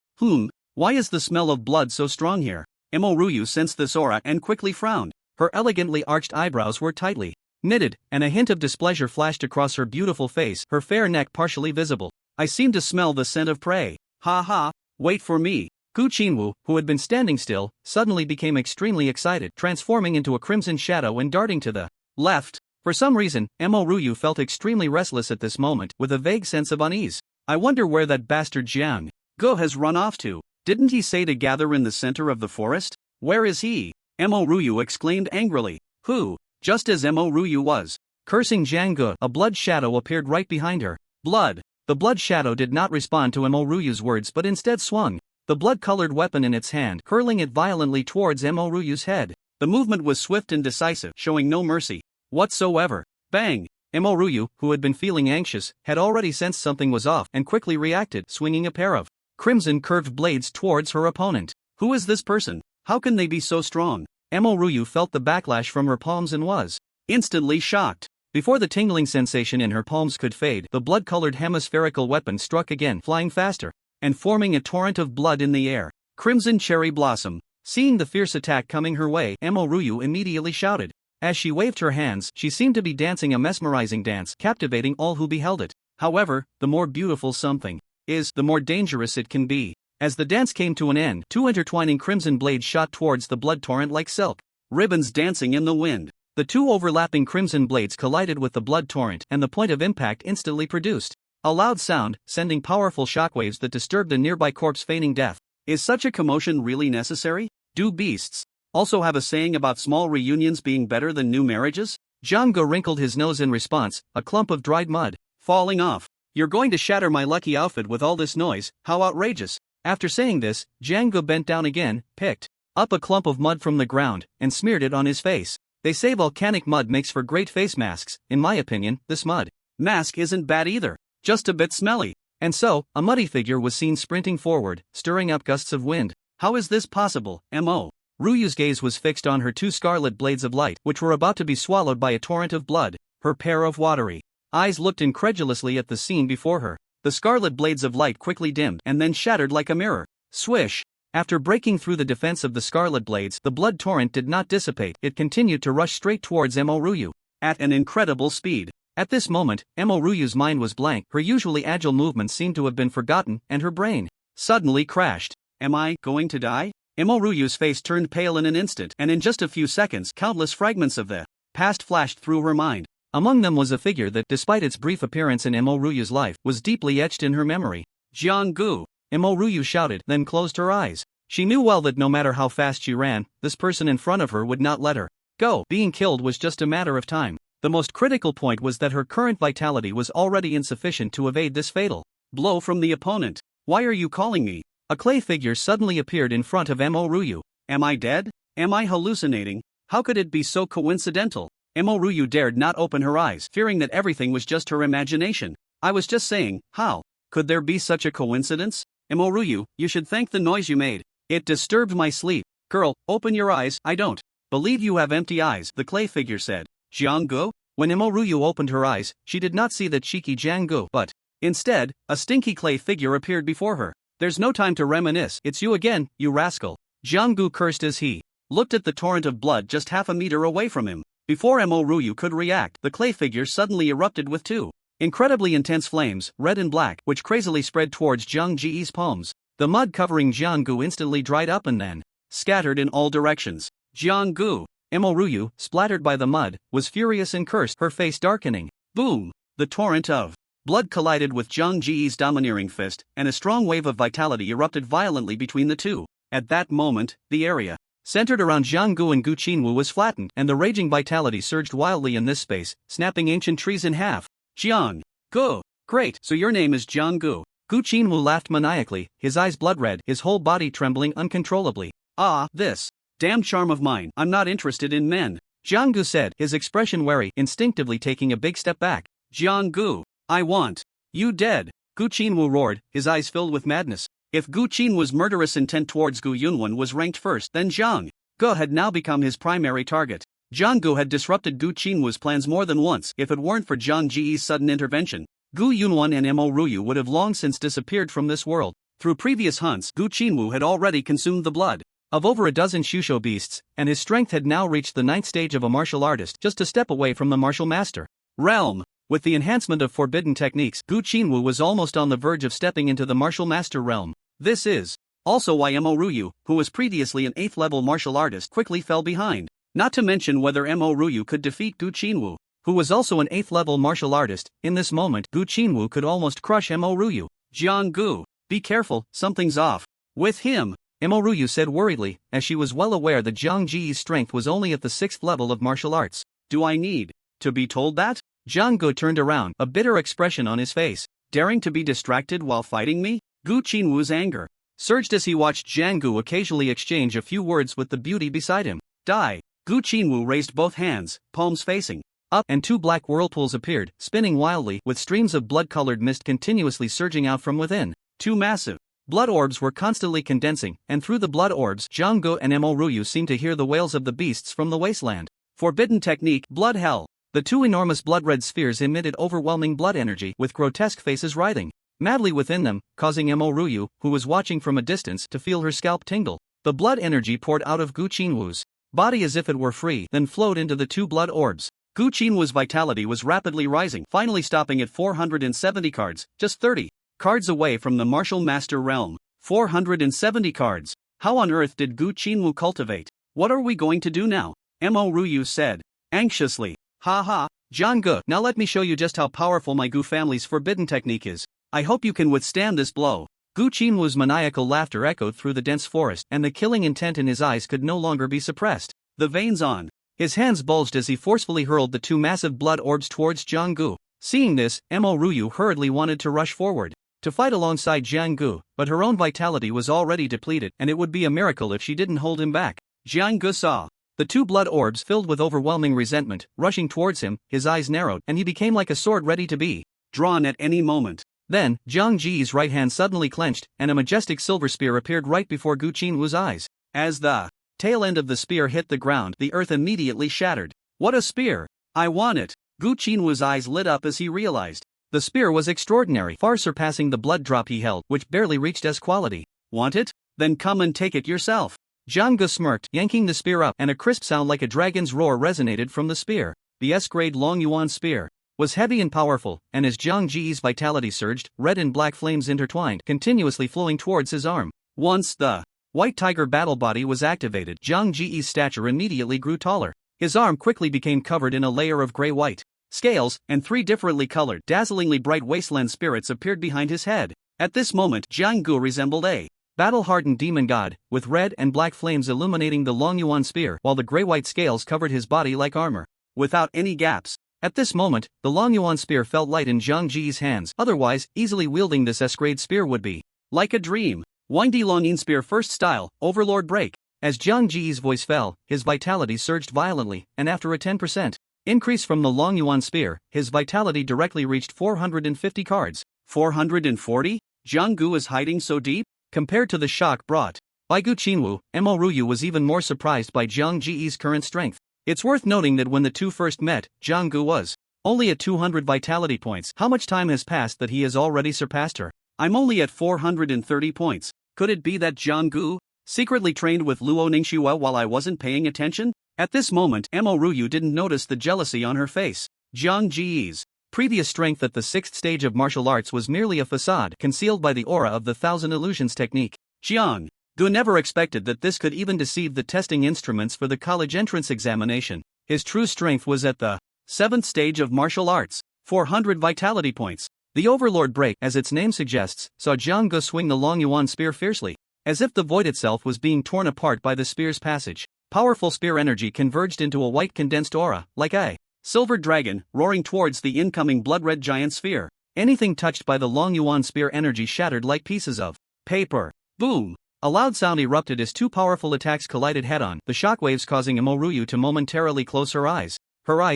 Why is the smell of blood so strong here? Mo Ruyu sensed this aura and quickly frowned. Her elegantly arched eyebrows were tightly knitted, and a hint of displeasure flashed across her beautiful face, her fair neck partially visible. I seem to smell the scent of prey. Ha ha, wait for me. Gu Qinwu, who had been standing still, suddenly became extremely excited, transforming into a crimson shadow and darting to the left. For some reason, Mo Ruyu felt extremely restless at this moment, with a vague sense of unease. I wonder where that bastard Jiang Ge has run off to. Didn't he say to gather in the center of the forest? Where is he? Mo Ruyu exclaimed angrily. Who? Just as Mo Ruyu was cursing Jiang Ge, a blood shadow appeared right behind her. Blood. The blood shadow did not respond to Mo Ruyu's words but instead swung the blood-colored weapon in its hand, hurling it violently towards Mo Ruyu's head. The movement was swift and decisive, showing no mercy whatsoever. Bang! Mo Ryu, who had been feeling anxious, had already sensed something was off and quickly reacted, swinging a pair of crimson curved blades towards her opponent. Who is this person? How can they be so strong? Mo Ryu felt the backlash from her palms and was instantly shocked. Before the tingling sensation in her palms could fade, the blood-colored hemispherical weapon struck again, flying faster and forming a torrent of blood in the air. Crimson cherry blossom. Seeing the fierce attack coming her way, Mo Ryu immediately shouted. As she waved her hands, she seemed to be dancing a mesmerizing dance, captivating all who beheld it. However, the more beautiful something is, the more dangerous it can be. As the dance came to an end, two intertwining crimson blades shot towards the blood torrent like silk ribbons dancing in the wind. The two overlapping crimson blades collided with the blood torrent, and the point of impact instantly produced a loud sound, sending powerful shockwaves that disturbed a nearby corpse feigning death. Is such a commotion really necessary? Do beasts also have a saying about small reunions being better than new marriages? Jiang Ge wrinkled his nose in response, a clump of dried mud falling off. You're going to shatter my lucky outfit with all this noise, how outrageous. After saying this, Jiang Ge bent down again, picked up a clump of mud from the ground, and smeared it on his face. They say volcanic mud makes for great face masks. In my opinion, this mud mask isn't bad either, just a bit smelly. And so, a muddy figure was seen sprinting forward, stirring up gusts of wind. How is this possible? Mo Ruyu's gaze was fixed on her two scarlet blades of light, which were about to be swallowed by a torrent of blood. Her pair of watery eyes looked incredulously at the scene before her. The scarlet blades of light quickly dimmed and then shattered like a mirror. Swish! After breaking through the defense of the scarlet blades, the blood torrent did not dissipate. It continued to rush straight towards Mo Ryu at an incredible speed. At this moment, Mo Ruyu's mind was blank. Her usually agile movements seemed to have been forgotten, and her brain suddenly crashed. Am I going to die? Mo Ruyu's face turned pale in an instant, and in just a few seconds, countless fragments of the past flashed through her mind. Among them was a figure that, despite its brief appearance in Mo Ruyu's life, was deeply etched in her memory. Jiang Ge! Mo Ryu shouted, then closed her eyes. She knew well that no matter how fast she ran, this person in front of her would not let her go. Being killed was just a matter of time. The most critical point was that her current vitality was already insufficient to evade this fatal blow from the opponent. Why are you calling me? A clay figure suddenly appeared in front of Mo Ryu. Am I dead? Am I hallucinating? How could it be so coincidental? Mo Ryu dared not open her eyes, fearing that everything was just her imagination. I was just saying, how could there be such a coincidence? Mo Ryu, you should thank the noise you made. It disturbed my sleep. Girl, open your eyes. I don't believe you have empty eyes, the clay figure said. Jiang Ge? When Mo Ryu opened her eyes, she did not see the cheeky Jiang Ge, but instead, a stinky clay figure appeared before her. There's no time to reminisce. It's you again, you rascal. Jiang Ge cursed as he looked at the torrent of blood just half a meter away from him. Before Mo Ryu could react, the clay figure suddenly erupted with two incredibly intense flames, red and black, which crazily spread towards Jiang Ge's palms. The mud covering Jiang Ge instantly dried up and then scattered in all directions. Jiang Ge! Mo Ryu, splattered by the mud, was furious and cursed, her face darkening. Boom! The torrent of blood collided with Jiang Ge's domineering fist, and a strong wave of vitality erupted violently between the two. At that moment, the area centered around Jiang Ge and Gu Qinwu was flattened, and the raging vitality surged wildly in this space, snapping ancient trees in half. Jiang Ge! Great, so your name is Jiang Ge. Gu Qinwu laughed maniacally, his eyes blood-red, his whole body trembling uncontrollably. Ah, this damn charm of mine. I'm not interested in men. Jiang Ge said, his expression wary, instinctively taking a big step back. Jiang Ge, I want you dead. Gu Qinwu roared, his eyes filled with madness. If Gu Qinwu's murderous intent towards Gu Yunwan was ranked first, then Zhang Ge had now become his primary target. Zhang Gu had disrupted Gu Qinwu's plans more than once. If it weren't for Zhang Ji's sudden intervention, Gu Yunwan and Mo Ruyu would have long since disappeared from this world. Through previous hunts, Gu Qinwu had already consumed the blood of over a dozen Shusho beasts, and his strength had now reached the 9th stage of a martial artist, just a step away from the martial master realm. With the enhancement of forbidden techniques, Gu Qinwu was almost on the verge of stepping into the martial master realm. This is also why Mo Ruyu, who was previously an 8th level martial artist, quickly fell behind. Not to mention whether Mo Ruyu could defeat Gu Qinwu, who was also an 8th level martial artist. In this moment, Gu Qinwu could almost crush Mo Ruyu. Jiang Gu, be careful, something's off with him, Mo Ruyu said worriedly, as she was well aware that Zhang Ji's strength was only at the 6th level of martial arts. Do I need to be told that? Jiang Gu turned around, a bitter expression on his face. Daring to be distracted while fighting me? Gu Qinwu's anger surged as he watched Jiang Gu occasionally exchange a few words with the beauty beside him. Die! Gu Qinwu raised both hands, palms facing up, and 2 black whirlpools appeared, spinning wildly, with streams of blood-colored mist continuously surging out from within. 2 massive blood orbs were constantly condensing, and through the blood orbs, Zhang Ge and Mo Ruyu seemed to hear the wails of the beasts from the wasteland. Forbidden technique, blood hell. The 2 enormous blood-red spheres emitted overwhelming blood energy, with grotesque faces writhing madly within them, causing Mo Ruyu, who was watching from a distance, to feel her scalp tingle. The blood energy poured out of Gu Qinwu's body as if it were free, then flowed into the 2 blood orbs. Gu Qinwu's vitality was rapidly rising, finally stopping at 470 cards, just 30 cards away from the martial master realm. 470 cards. How on earth did Gu Qinwu cultivate? What are we going to do now? Mo Ruyu said anxiously. Ha ha, Zhang Ge, now let me show you just how powerful my Gu family's forbidden technique is. I hope you can withstand this blow. Gu Qinwu's maniacal laughter echoed through the dense forest, and the killing intent in his eyes could no longer be suppressed. The veins on his hands bulged as he forcefully hurled the 2 massive blood orbs towards Zhang Gu. Seeing this, Mo Ruyu hurriedly wanted to rush forward to fight alongside Zhang Gu, but her own vitality was already depleted, and it would be a miracle if she didn't hold him back. Zhang Gu saw the 2 blood orbs filled with overwhelming resentment, rushing towards him. His eyes narrowed, and he became like a sword ready to be drawn at any moment. Then, Zhang Ji's right hand suddenly clenched, and a majestic silver spear appeared right before Gu Qinwu's eyes. As the tail end of the spear hit the ground, the earth immediately shattered. What a spear! I want it! Gu Qinwu's eyes lit up as he realized the spear was extraordinary, far surpassing the blood drop he held, which barely reached S quality. Want it? Then come and take it yourself. Zhang Ge smirked, yanking the spear up, and a crisp sound like a dragon's roar resonated from the spear. The S-grade Long Yuan spear was heavy and powerful, and as Zhang Ji's vitality surged, red and black flames intertwined, continuously flowing towards his arm. Once the White Tiger battle body was activated, Zhang Ji's stature immediately grew taller. His arm quickly became covered in a layer of gray-white scales, and 3 differently colored, dazzlingly bright wasteland spirits appeared behind his head. At this moment, Zhang Gu resembled a battle-hardened demon god, with red and black flames illuminating the Long Yuan spear, while the gray-white scales covered his body like armor, without any gaps. At this moment, the Long Yuan spear felt light in Zhang Ji's hands. Otherwise, easily wielding this S-grade spear would be like a dream. Windy Long Yin spear first style, Overlord break. As Zhang Ji's voice fell, his vitality surged violently, and after a 10% increase from the Long Yuan spear, his vitality directly reached 450 cards. 440? Zhang Gu is hiding so deep? Compared to the shock brought by Gu Qinwu, Mo Ruyu was even more surprised by Zhang Ji's current strength. It's worth noting that when the 2 first met, Zhang Gu was only at 200 vitality points. How much time has passed that he has already surpassed her? I'm only at 430 points. Could it be that Zhang Gu secretly trained with Luo Ningxue while I wasn't paying attention? At this moment, Mo Ruyu didn't notice the jealousy on her face. Zhang Ji's previous strength at the 6th stage of martial arts was merely a facade concealed by the aura of the Thousand Illusions technique. Zhang Gu never expected that this could even deceive the testing instruments for the college entrance examination. His true strength was at the 7th stage of martial arts, 400 vitality points. The Overlord break, as its name suggests, saw Zhang Ge swing the Long Yuan spear fiercely, as if the void itself was being torn apart by the spear's passage. Powerful spear energy converged into a white condensed aura, like a silver dragon, roaring towards the incoming blood-red giant sphere. Anything touched by the Long Yuan spear energy shattered like pieces of paper. Boom! A loud sound erupted as 2 powerful attacks collided head-on, the shockwaves causing Mo Ruyu to momentarily close her eyes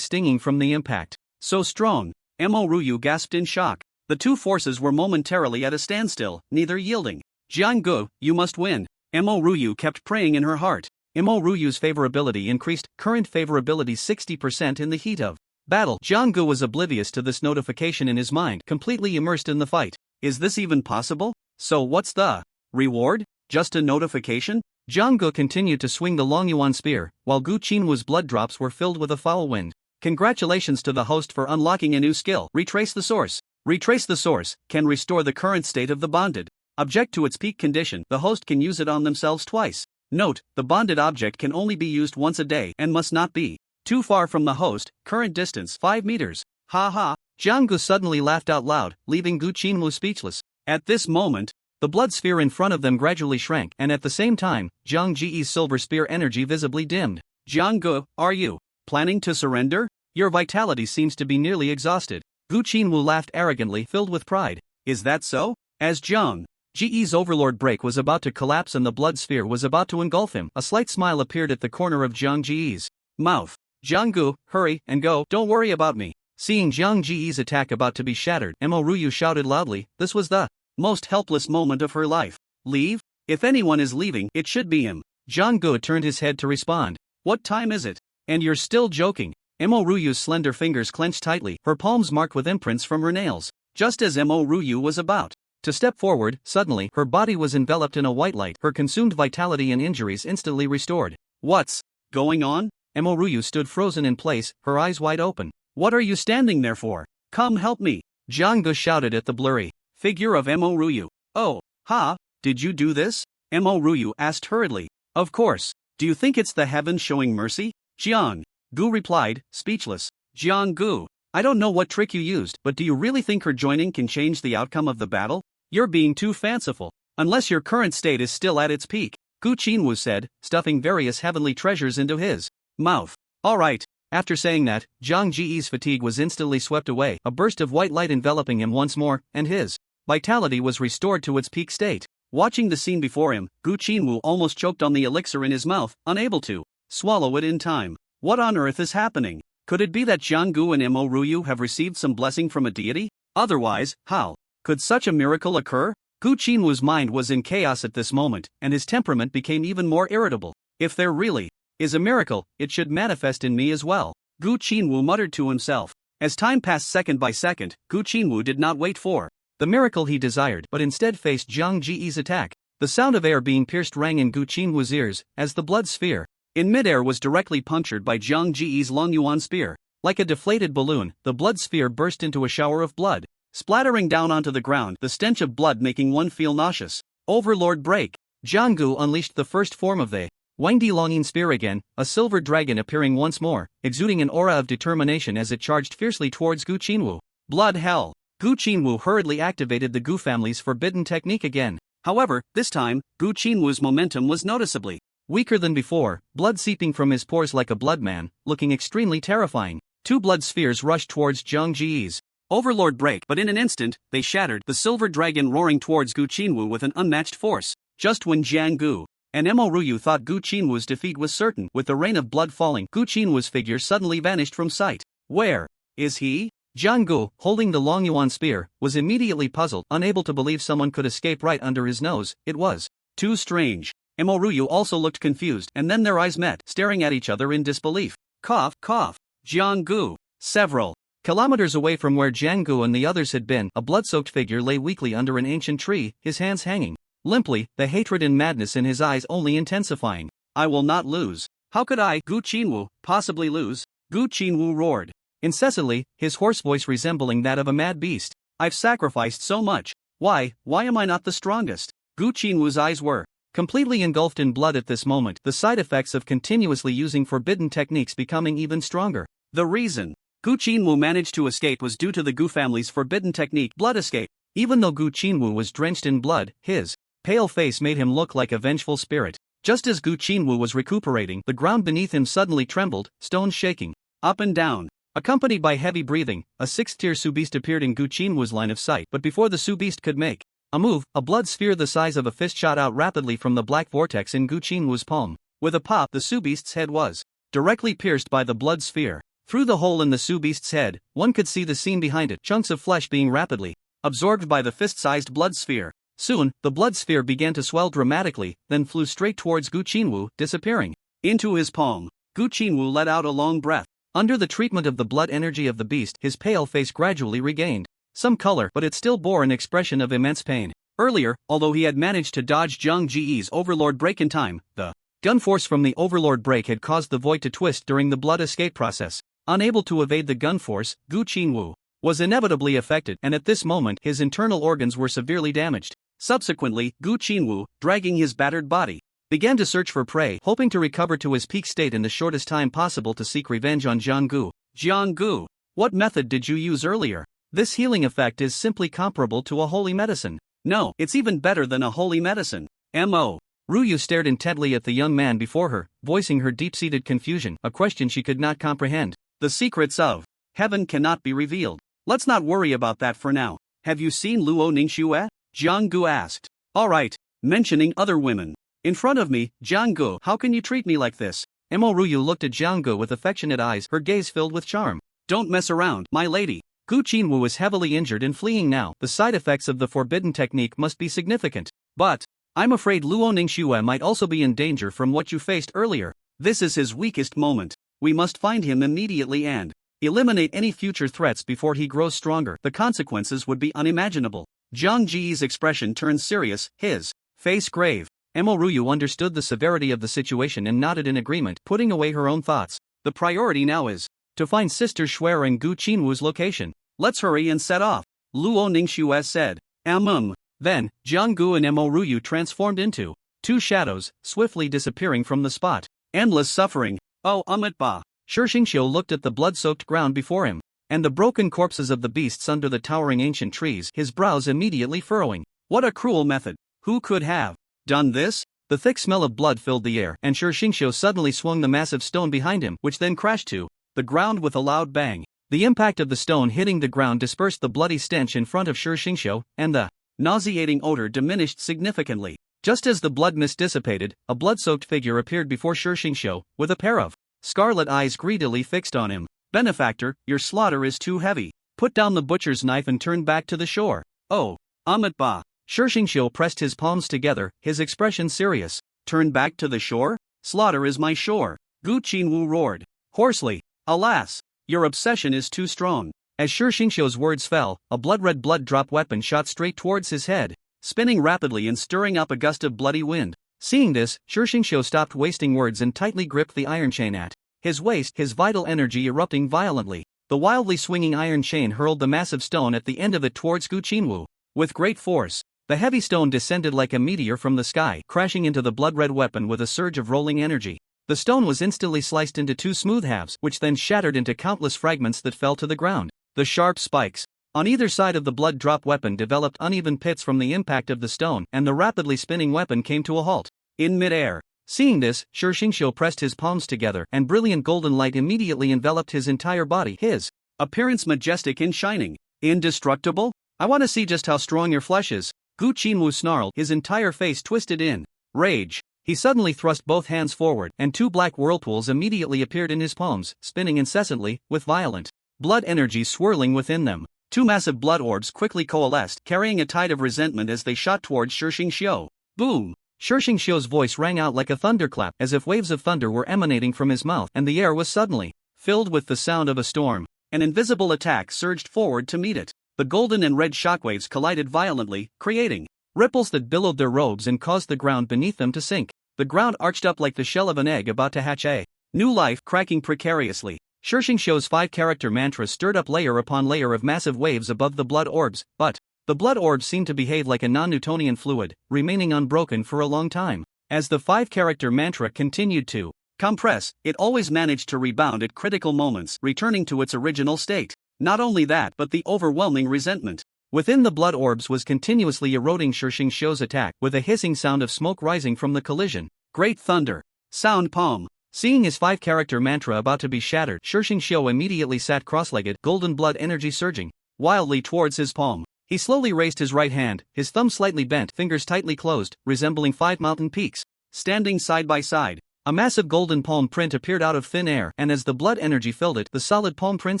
stinging from the impact. So strong! Mo Ruyu gasped in shock. The two forces were momentarily at a standstill, neither yielding. Jiang-gu, you must win. Mo Ryu kept praying in her heart. Mo Ryu's favorability increased, current favorability 60% in the heat of battle. Jiang-gu was oblivious to this notification in his mind, completely immersed in the fight. Is this even possible? So what's the reward? Just a notification? Jiang-gu continued to swing the Long Yuan spear, while Gu Qinwu's blood drops were filled with a foul wind. Congratulations to the host for unlocking a new skill. Retrace the source. Retrace the source can restore the current state of the bonded object to its peak condition. The host can use it on themselves twice. Note, the bonded object can only be used once a day and must not be too far from the host, current distance 5 meters. Ha ha. Jiang-gu suddenly laughed out loud, leaving Gu Qinwu speechless. At this moment, the blood sphere in front of them gradually shrank, and at the same time, Jiang Ji's silver spear energy visibly dimmed. Jiang-gu, are you planning to surrender? Your vitality seems to be nearly exhausted. Gu Qinwu laughed arrogantly, filled with pride. Is that so? As Jiang Ji's overlord break was about to collapse and the blood sphere was about to engulf him, a slight smile appeared at the corner of Jiang Ji's mouth. Jiang-gu, hurry and go, don't worry about me. Seeing Jiang Ji's attack about to be shattered, Mo Ryu shouted loudly. This was the most helpless moment of her life. Leave? If anyone is leaving, it should be him. Jiang-gu turned his head to respond. What time is it? And you're still joking? Mo Ryu's slender fingers clenched tightly, her palms marked with imprints from her nails. Just as Mo Ryu was about to step forward, suddenly, her body was enveloped in a white light, her consumed vitality and injuries instantly restored. What's going on? Mo Ryu stood frozen in place, her eyes wide open. What are you standing there for? Come help me. Jiang-gu shouted at the blurry figure of Mo Ryu. Oh, ha, did you do this? Mo Ryu asked hurriedly. Of course. Do you think it's the heavens showing mercy? Jiang-gu replied, speechless. Jiang-gu, I don't know what trick you used, but do you really think her joining can change the outcome of the battle? You're being too fanciful. Unless your current state is still at its peak, Gu Qinwu said, stuffing various heavenly treasures into his mouth. Alright. After saying that, Jiang Ji's fatigue was instantly swept away, a burst of white light enveloping him once more, and his vitality was restored to its peak state. Watching the scene before him, Gu Qinwu almost choked on the elixir in his mouth, unable to swallow it in time. What on earth is happening? Could it be that Jiang-gu and Mo Ryu have received some blessing from a deity? Otherwise, how could such a miracle occur? Gu Qinwu's mind was in chaos at this moment, and his temperament became even more irritable. If there really is a miracle, it should manifest in me as well. Gu Qinwu muttered to himself. As time passed second by second, Gu Qinwu did not wait for the miracle he desired, but instead faced Jiang Ji's attack. The sound of air being pierced rang in Gu Qinwu's ears, as the blood sphere in midair was directly punctured by Jiang Ji's Long Yuan spear. Like a deflated balloon, the blood sphere burst into a shower of blood, splattering down onto the ground, the stench of blood making one feel nauseous. Overlord break. Jiang-gu unleashed the first form of the Wangdi Longyin spear again, a silver dragon appearing once more, exuding an aura of determination as it charged fiercely towards Gu Qinwu. Blood hell. Gu Qinwu hurriedly activated the Gu family's forbidden technique again. However, this time, Gu Qinwu's momentum was noticeably weaker than before, blood seeping from his pores like a blood man, looking extremely terrifying. Two blood spheres rushed towards Jiang Ji's overlord break, but in an instant, they shattered, the silver dragon roaring towards Gu Qinwu with an unmatched force. Just when Jiang-gu and Mo Ryu thought Gu Qinwu's defeat was certain, with the rain of blood falling, Gu Qinwu's figure suddenly vanished from sight. Where is he? Jiang-gu, holding the Long Yuan spear, was immediately puzzled, unable to believe someone could escape right under his nose. It was too strange. Mo Ryu also looked confused, and then their eyes met, staring at each other in disbelief. Cough, cough. Jiang-gu. Several kilometers away from where Jiang-gu and the others had been, a blood-soaked figure lay weakly under an ancient tree, his hands hanging limply, the hatred and madness in his eyes only intensifying. I will not lose. How could I, Gu Qinwu, possibly lose? Gu Qinwu roared incessantly, his hoarse voice resembling that of a mad beast. I've sacrificed so much. Why am I not the strongest? Gu Qinwu's eyes were completely engulfed in blood at this moment, the side effects of continuously using forbidden techniques becoming even stronger. The reason Gu Qinwu managed to escape was due to the Gu family's forbidden technique, blood escape. Even though Gu Qinwu was drenched in blood, his pale face made him look like a vengeful spirit. Just as Gu Qinwu was recuperating, the ground beneath him suddenly trembled, stones shaking up and down. Accompanied by heavy breathing, a sixth-tier Su-beast appeared in Gu Qinwu's line of sight, but before the Su-beast could make a move, a blood sphere the size of a fist shot out rapidly from the black vortex in Gu Qinwu's palm. With a pop, the Su-beast's head was directly pierced by the blood sphere. Through the hole in the Su-beast's head, one could see the scene behind it, chunks of flesh being rapidly absorbed by the fist-sized blood sphere. Soon, the blood sphere began to swell dramatically, then flew straight towards Gu Qinwu, disappearing into his palm. Gu Qinwu let out a long breath. Under the treatment of the blood energy of the beast, his pale face gradually regained some color, but it still bore an expression of immense pain. Earlier, although he had managed to dodge Zhang Ji's Overlord break in time, the gun force from the Overlord break had caused the void to twist during the blood escape process. Unable to evade the gun force, Gu Qinwu was inevitably affected, and at this moment his internal organs were severely damaged. Subsequently, Gu Qinwu, dragging his battered body, began to search for prey, hoping to recover to his peak state in the shortest time possible to seek revenge on Jiang Gu. Jiang Gu, what method did you use earlier? This healing effect is simply comparable to a holy medicine. No, it's even better than a holy medicine. M.O. Ruyu stared intently at the young man before her, voicing her deep-seated confusion, a question she could not comprehend. The secrets of heaven cannot be revealed. Let's not worry about that for now. Have you seen Luo Ningxue? Jiang Gu asked. Alright, mentioning other women. In front of me, Jiang Gu, how can you treat me like this? Mo Ruyu looked at Jiang Gu with affectionate eyes, her gaze filled with charm. Don't mess around, my lady. Gu Qinwu is heavily injured and fleeing now. The side effects of the forbidden technique must be significant. But I'm afraid Luo Ningxue might also be in danger from what you faced earlier. This is his weakest moment. We must find him immediately and eliminate any future threats before he grows stronger. The consequences would be unimaginable. Zhang Ji's expression turned serious, his face grave. Mo Ruyu understood the severity of the situation and nodded in agreement, putting away her own thoughts. The priority now is to find Sister Shuer and Gu Qinwu's location. Let's hurry and set off, Luo Ningxue said. Then, Jiang Gu and Mo Ruyu transformed into two shadows, swiftly disappearing from the spot. Endless suffering. Oh, Ba. Shi Xingqiu looked at the blood-soaked ground before him, and the broken corpses of the beasts under the towering ancient trees, his brows immediately furrowing. What a cruel method. Who could have done this? The thick smell of blood filled the air, and Shi Xingqiu suddenly swung the massive stone behind him, which then crashed to the ground with a loud bang. The impact of the stone hitting the ground dispersed the bloody stench in front of Shi Xingqiu, and the nauseating odor diminished significantly. Just as the blood mist dissipated, a blood-soaked figure appeared before Shi Xingqiu, with a pair of scarlet eyes greedily fixed on him. Benefactor, your slaughter is too heavy. Put down the butcher's knife and turn back to the shore. Oh, Ba. Shi Xingqiu pressed his palms together, his expression serious. Turn back to the shore? Slaughter is my shore. Gu Qinwu roared hoarsely. Alas, your obsession is too strong. As Shi Xingqiu's words fell, a blood-red blood-drop weapon shot straight towards his head, spinning rapidly and stirring up a gust of bloody wind. Seeing this, Shi Xingqiu stopped wasting words and tightly gripped the iron chain at his waist, his vital energy erupting violently. The wildly swinging iron chain hurled the massive stone at the end of it towards Gu Qinwu. With great force, the heavy stone descended like a meteor from the sky, crashing into the blood-red weapon with a surge of rolling energy. The stone was instantly sliced into two smooth halves, which then shattered into countless fragments that fell to the ground. The sharp spikes on either side of the blood-drop weapon developed uneven pits from the impact of the stone, and the rapidly spinning weapon came to a halt in mid-air. Seeing this, Shi Xingqiu pressed his palms together, and brilliant golden light immediately enveloped his entire body, his appearance majestic and shining. Indestructible? I want to see just how strong your flesh is. Gu Qinwu snarled, his entire face twisted in rage. He suddenly thrust both hands forward, and two black whirlpools immediately appeared in his palms, spinning incessantly, with violent blood energy swirling within them. Two massive blood orbs quickly coalesced, carrying a tide of resentment as they shot towards Shi Xingqiu. Boom! Shi Xingqiu's voice rang out like a thunderclap, as if waves of thunder were emanating from his mouth, and the air was suddenly filled with the sound of a storm. An invisible attack surged forward to meet it. The golden and red shockwaves collided violently, creating ripples that billowed their robes and caused the ground beneath them to sink. The ground arched up like the shell of an egg about to hatch a new life, cracking precariously. Shi Xingqiu's 5-character mantra stirred up layer upon layer of massive waves above the blood orbs, but the blood orbs seemed to behave like a non-Newtonian fluid, remaining unbroken for a long time. As the 5-character mantra continued to compress, it always managed to rebound at critical moments, returning to its original state. Not only that, but the overwhelming resentment within the blood orbs was continuously eroding Shi Xingqiu's attack, with a hissing sound of smoke rising from the collision. Great thunder! Sound palm! Seeing his 5-character mantra about to be shattered, Shi Xingqiu immediately sat cross-legged, golden blood energy surging wildly towards his palm. He slowly raised his right hand, his thumb slightly bent, fingers tightly closed, resembling 5 mountain peaks standing side by side. A massive golden palm print appeared out of thin air, and as the blood energy filled it, the solid palm print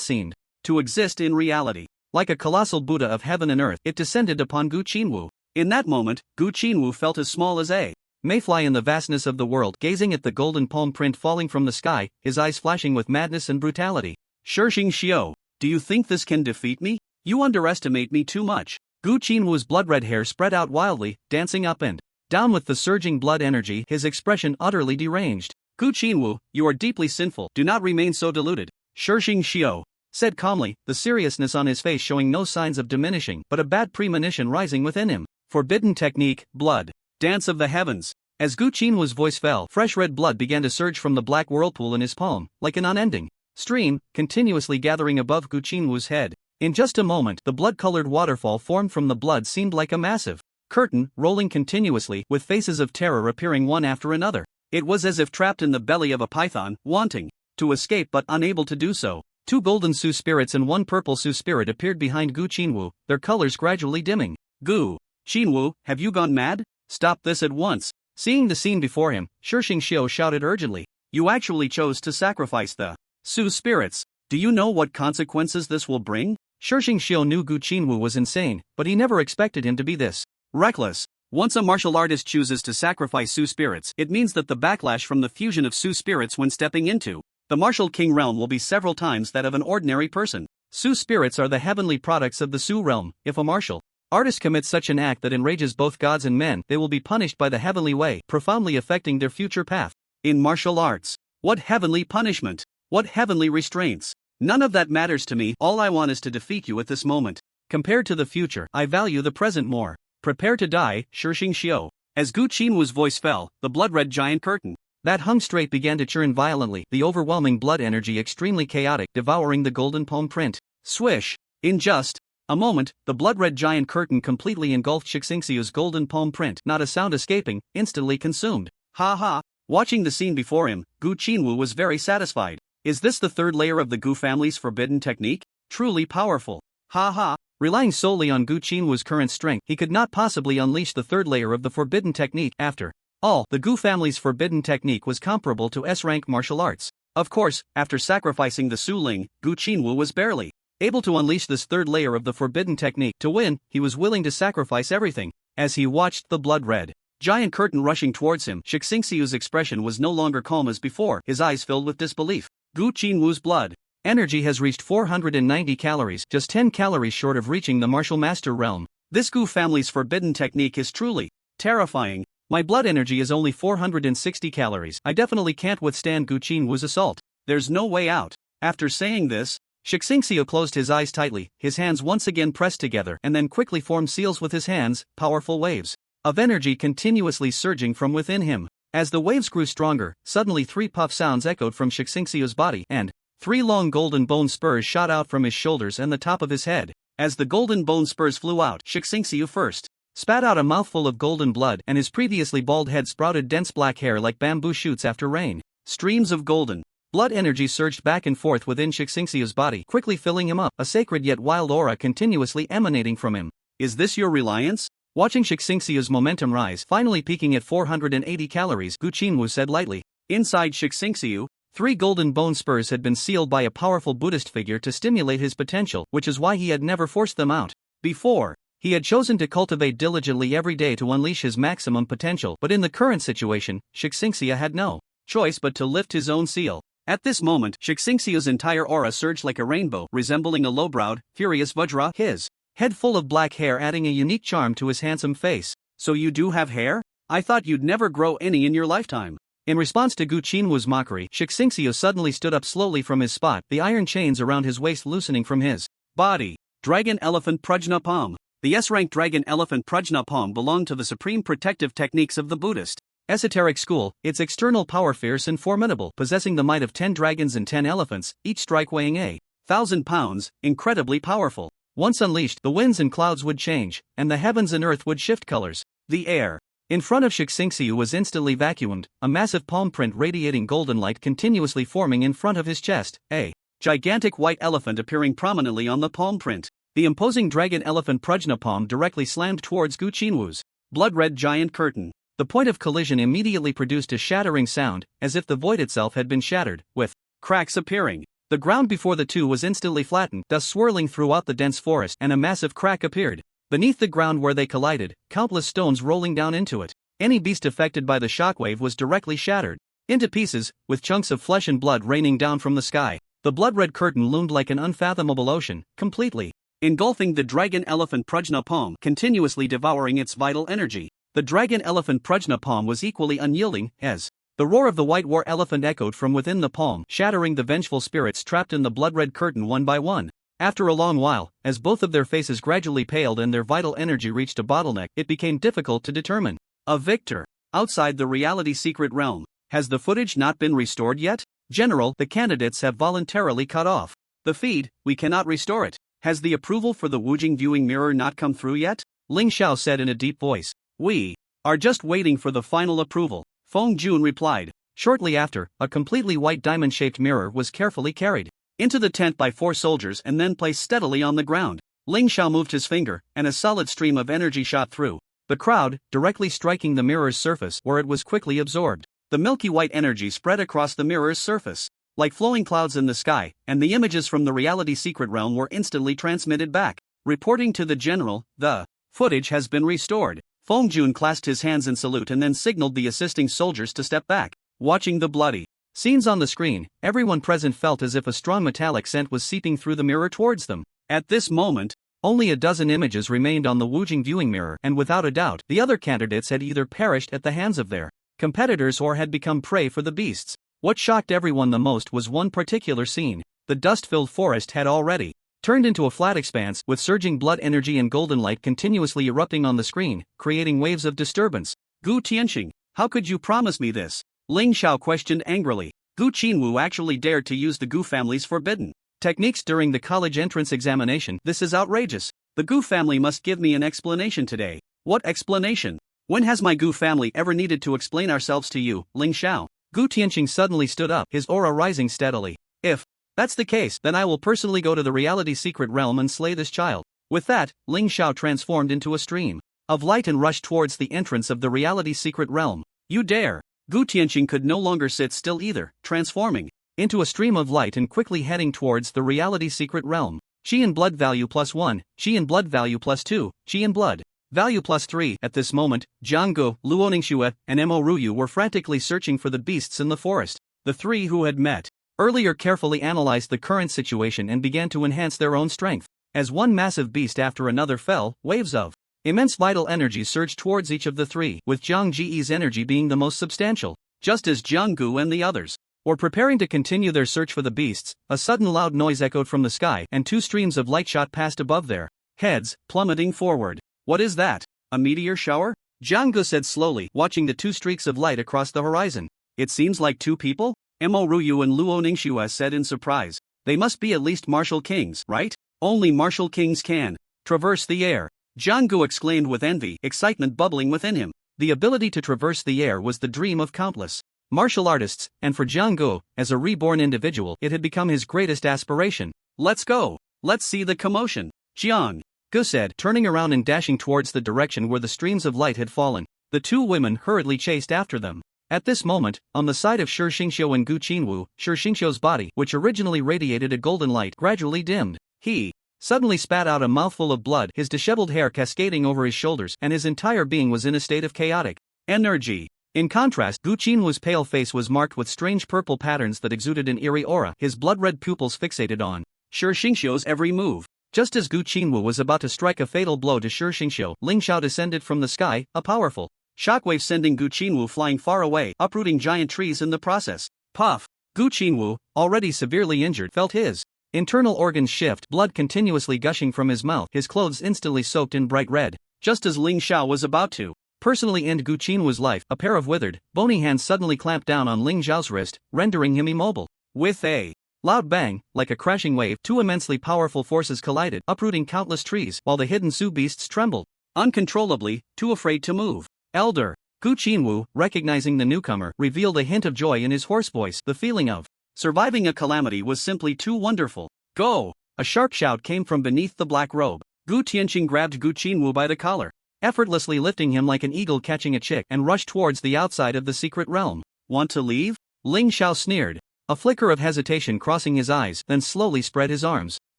seemed to exist in reality. Like a colossal Buddha of heaven and earth, it descended upon Gu Qinwu. In that moment, Gu Qinwu felt as small as a mayfly in the vastness of the world, gazing at the golden palm print falling from the sky, his eyes flashing with madness and brutality. Shixing Xiao, do you think this can defeat me? You underestimate me too much. Gu Qinwu's blood-red hair spread out wildly, dancing up and down with the surging blood energy, his expression utterly deranged. Gu Qinwu, you are deeply sinful. Do not remain so deluded. Shixing Xiao said calmly, the seriousness on his face showing no signs of diminishing, but a bad premonition rising within him. Forbidden technique, blood. Dance of the heavens. As Gu Qinwu's voice fell, fresh red blood began to surge from the black whirlpool in his palm, like an unending stream, continuously gathering above Gu Qinwu's head. In just a moment, the blood-colored waterfall formed from the blood seemed like a massive curtain, rolling continuously, with faces of terror appearing one after another. It was as if trapped in the belly of a python, wanting to escape but unable to do so. 2 golden Su spirits and 1 purple Su spirit appeared behind Gu Qinwu, their colors gradually dimming. Gu Qinwu, have you gone mad? Stop this at once. Seeing the scene before him, Shixing Xiao shouted urgently. You actually chose to sacrifice the Su spirits. Do you know what consequences this will bring? Shixing Xiao knew Gu Qinwu was insane, but he never expected him to be this reckless. Once a martial artist chooses to sacrifice Su spirits, it means that the backlash from the fusion of Su spirits when stepping into the martial king realm will be several times that of an ordinary person. Su spirits are the heavenly products of the Su realm. If a martial artist commits such an act that enrages both gods and men, they will be punished by the heavenly way, profoundly affecting their future path. In martial arts, what heavenly punishment? What heavenly restraints? None of that matters to me. All I want is to defeat you at this moment. Compared to the future, I value the present more. Prepare to die, Shixing Xiao. As Gu Qinwu's voice fell, the blood-red giant curtain that hung straight began to churn violently, the overwhelming blood energy extremely chaotic, devouring the golden palm print. Swish! In just a moment, the blood-red giant curtain completely engulfed Shixing Xiao's golden palm print, not a sound escaping, instantly consumed. Ha ha! Watching the scene before him, Gu Qinwu was very satisfied. Is this the 3rd layer of the Gu family's forbidden technique? Truly powerful. Ha ha! Relying solely on Gu Qinwu's current strength, he could not possibly unleash the 3rd layer of the forbidden technique. After all, the Gu family's forbidden technique was comparable to S-rank martial arts. Of course, after sacrificing the Su Ling, Gu Qinwu was barely able to unleash this 3rd layer of the forbidden technique. To win, he was willing to sacrifice everything. As he watched the blood-red giant curtain rushing towards him, Shixing Xiao's expression was no longer calm as before, his eyes filled with disbelief. Gu Qinwu's blood energy has reached 490 calories, just 10 calories short of reaching the martial master realm. This Gu family's forbidden technique is truly terrifying. My blood energy is only 460 calories. I definitely can't withstand Gu Qinwu's assault. There's no way out. After saying this, Shixing Xiao closed his eyes tightly, his hands once again pressed together and then quickly formed seals with his hands, powerful waves of energy continuously surging from within him. As the waves grew stronger, suddenly 3 puff sounds echoed from Shixing Xiao's body, and 3 long golden bone spurs shot out from his shoulders and the top of his head. As the golden bone spurs flew out, Shixing Xiao first spat out a mouthful of golden blood, and his previously bald head sprouted dense black hair like bamboo shoots after rain. Streams of golden blood energy surged back and forth within Shixing Xiao's body, quickly filling him up, a sacred yet wild aura continuously emanating from him. Is this your reliance? Watching Shixing Xiao's momentum rise, finally peaking at 480 calories, Gu Qinwu said lightly. Inside Shixing Xiao, 3 golden bone spurs had been sealed by a powerful Buddhist figure to stimulate his potential, which is why he had never forced them out before. He had chosen to cultivate diligently every day to unleash his maximum potential, but in the current situation, Shixing Xiao had no choice but to lift his own seal. At this moment, Shixing Xiao's entire aura surged like a rainbow, resembling a low-browed, furious Vajra, his head full of black hair adding a unique charm to his handsome face. So you do have hair? I thought you'd never grow any in your lifetime. In response to Gu Qinwu's mockery, Shixing Xiao suddenly stood up slowly from his spot, the iron chains around his waist loosening from his body. Dragon Elephant Prajna Palm. The S-rank Dragon Elephant Prajna Palm belonged to the supreme protective techniques of the Buddhist esoteric school, its external power fierce and formidable, possessing the might of 10 dragons and 10 elephants, each strike weighing 1,000 pounds, incredibly powerful. Once unleashed, the winds and clouds would change, and the heavens and earth would shift colors. The air in front of Shixing Xiao was instantly vacuumed, a massive palm print radiating golden light continuously forming in front of his chest, a gigantic white elephant appearing prominently on the palm print. The imposing dragon elephant Prajna palm directly slammed towards Gu Qinwu's blood-red giant curtain. The point of collision immediately produced a shattering sound, as if the void itself had been shattered, with cracks appearing. The ground before the two was instantly flattened, dust swirling throughout the dense forest, and a massive crack appeared. Beneath the ground where they collided, countless stones rolling down into it. Any beast affected by the shockwave was directly shattered into pieces, with chunks of flesh and blood raining down from the sky. The blood-red curtain loomed like an unfathomable ocean, completely engulfing the dragon-elephant Prajna palm, continuously devouring its vital energy. The dragon-elephant Prajna palm was equally unyielding, as the roar of the white war elephant echoed from within the palm, shattering the vengeful spirits trapped in the blood-red curtain one by one. After a long while, as both of their faces gradually paled and their vital energy reached a bottleneck, it became difficult to determine a victor. Outside the reality secret realm, has the footage not been restored yet? General, the candidates have voluntarily cut off the feed, we cannot restore it. Has the approval for the Wujing viewing mirror not come through yet? Ling Xiao said in a deep voice. We are just waiting for the final approval, Feng Jun replied. Shortly after, a completely white diamond-shaped mirror was carefully carried into the tent by 4 soldiers and then placed steadily on the ground. Ling Xiao moved his finger, and a solid stream of energy shot through the crowd, directly striking the mirror's surface, where it was quickly absorbed. The milky white energy spread across the mirror's surface like flowing clouds in the sky, and the images from the reality secret realm were instantly transmitted back. Reporting to the general, the footage has been restored. Feng Jun clasped his hands in salute and then signaled the assisting soldiers to step back. Watching the bloody scenes on the screen, everyone present felt as if a strong metallic scent was seeping through the mirror towards them. At this moment, only a dozen images remained on the Wujing viewing mirror, and without a doubt, the other candidates had either perished at the hands of their competitors or had become prey for the beasts. What shocked everyone the most was one particular scene. The dust-filled forest had already turned into a flat expanse, with surging blood energy and golden light continuously erupting on the screen, creating waves of disturbance. Gu Tianxing, how could you promise me this? Ling Xiao questioned angrily. Gu Qinwu actually dared to use the Gu family's forbidden techniques during the college entrance examination. This is outrageous. The Gu family must give me an explanation today. What explanation? When has my Gu family ever needed to explain ourselves to you, Ling Xiao? Gu Tianxing suddenly stood up, his aura rising steadily. If that's the case, then I will personally go to the reality secret realm and slay this child. With that, Ling Xiao transformed into a stream of light and rushed towards the entrance of the reality secret realm. You dare! Gu Tianxing could no longer sit still either, transforming into a stream of light and quickly heading towards the reality secret realm. Qi in blood value +1, Qi in blood value +2, Qi in blood value +3. At this moment, Jiang Gu, Luo Ningxue, and Mo Ruyu were frantically searching for the beasts in the forest. The three who had met earlier carefully analyzed the current situation and began to enhance their own strength. As one massive beast after another fell, waves of immense vital energy surged towards each of the three, with Jiang Ji's energy being the most substantial. Just as Jiang Gu and the others were preparing to continue their search for the beasts, a sudden loud noise echoed from the sky, and 2 streams of light shot past above their heads, plummeting forward. What is that? A meteor shower? Jiang Gu said slowly, watching the 2 streaks of light across the horizon. It seems like 2 people? Mo Ruyu and Luo Ningxue said in surprise. They must be at least martial kings, right? Only martial kings can traverse the air. Jiang Gu exclaimed with envy, excitement bubbling within him. The ability to traverse the air was the dream of countless martial artists, and for Jiang Gu, as a reborn individual, it had become his greatest aspiration. Let's go. Let's see the commotion. Jiang Gu said, turning around and dashing towards the direction where the streams of light had fallen. The 2 women hurriedly chased after them. At this moment, on the side of Shi Xingqiu and Gu Qinwu, Shi Xingqiu's body, which originally radiated a golden light, gradually dimmed. He suddenly spat out a mouthful of blood, his disheveled hair cascading over his shoulders, and his entire being was in a state of chaotic energy. In contrast, Gu Qinwu's pale face was marked with strange purple patterns that exuded an eerie aura, his blood-red pupils fixated on Shi Xingqiu's every move. Just as Gu Qinwu was about to strike a fatal blow to Shi Xingqiu, Ling Xiao descended from the sky, a powerful shockwave sending Gu Qinwu flying far away, uprooting giant trees in the process. Puff! Gu Qinwu, already severely injured, felt his internal organs shift, blood continuously gushing from his mouth, his clothes instantly soaked in bright red. Just as Ling Xiao was about to personally end Gu Qinwu's life, a pair of withered, bony hands suddenly clamped down on Ling Xiao's wrist, rendering him immobile. With a loud bang, like a crashing wave, 2 immensely powerful forces collided, uprooting countless trees, while the hidden Su beasts trembled uncontrollably, too afraid to move. Elder Gu Qinwu, recognizing the newcomer, revealed a hint of joy in his hoarse voice. The feeling of surviving a calamity was simply too wonderful. Go! A sharp shout came from beneath the black robe. Gu Tianxing grabbed Gu Qinwu by the collar, effortlessly lifting him like an eagle catching a chick, and rushed towards the outside of the secret realm. Want to leave? Ling Xiao sneered. a flicker of hesitation crossing his eyes, then slowly spread his arms.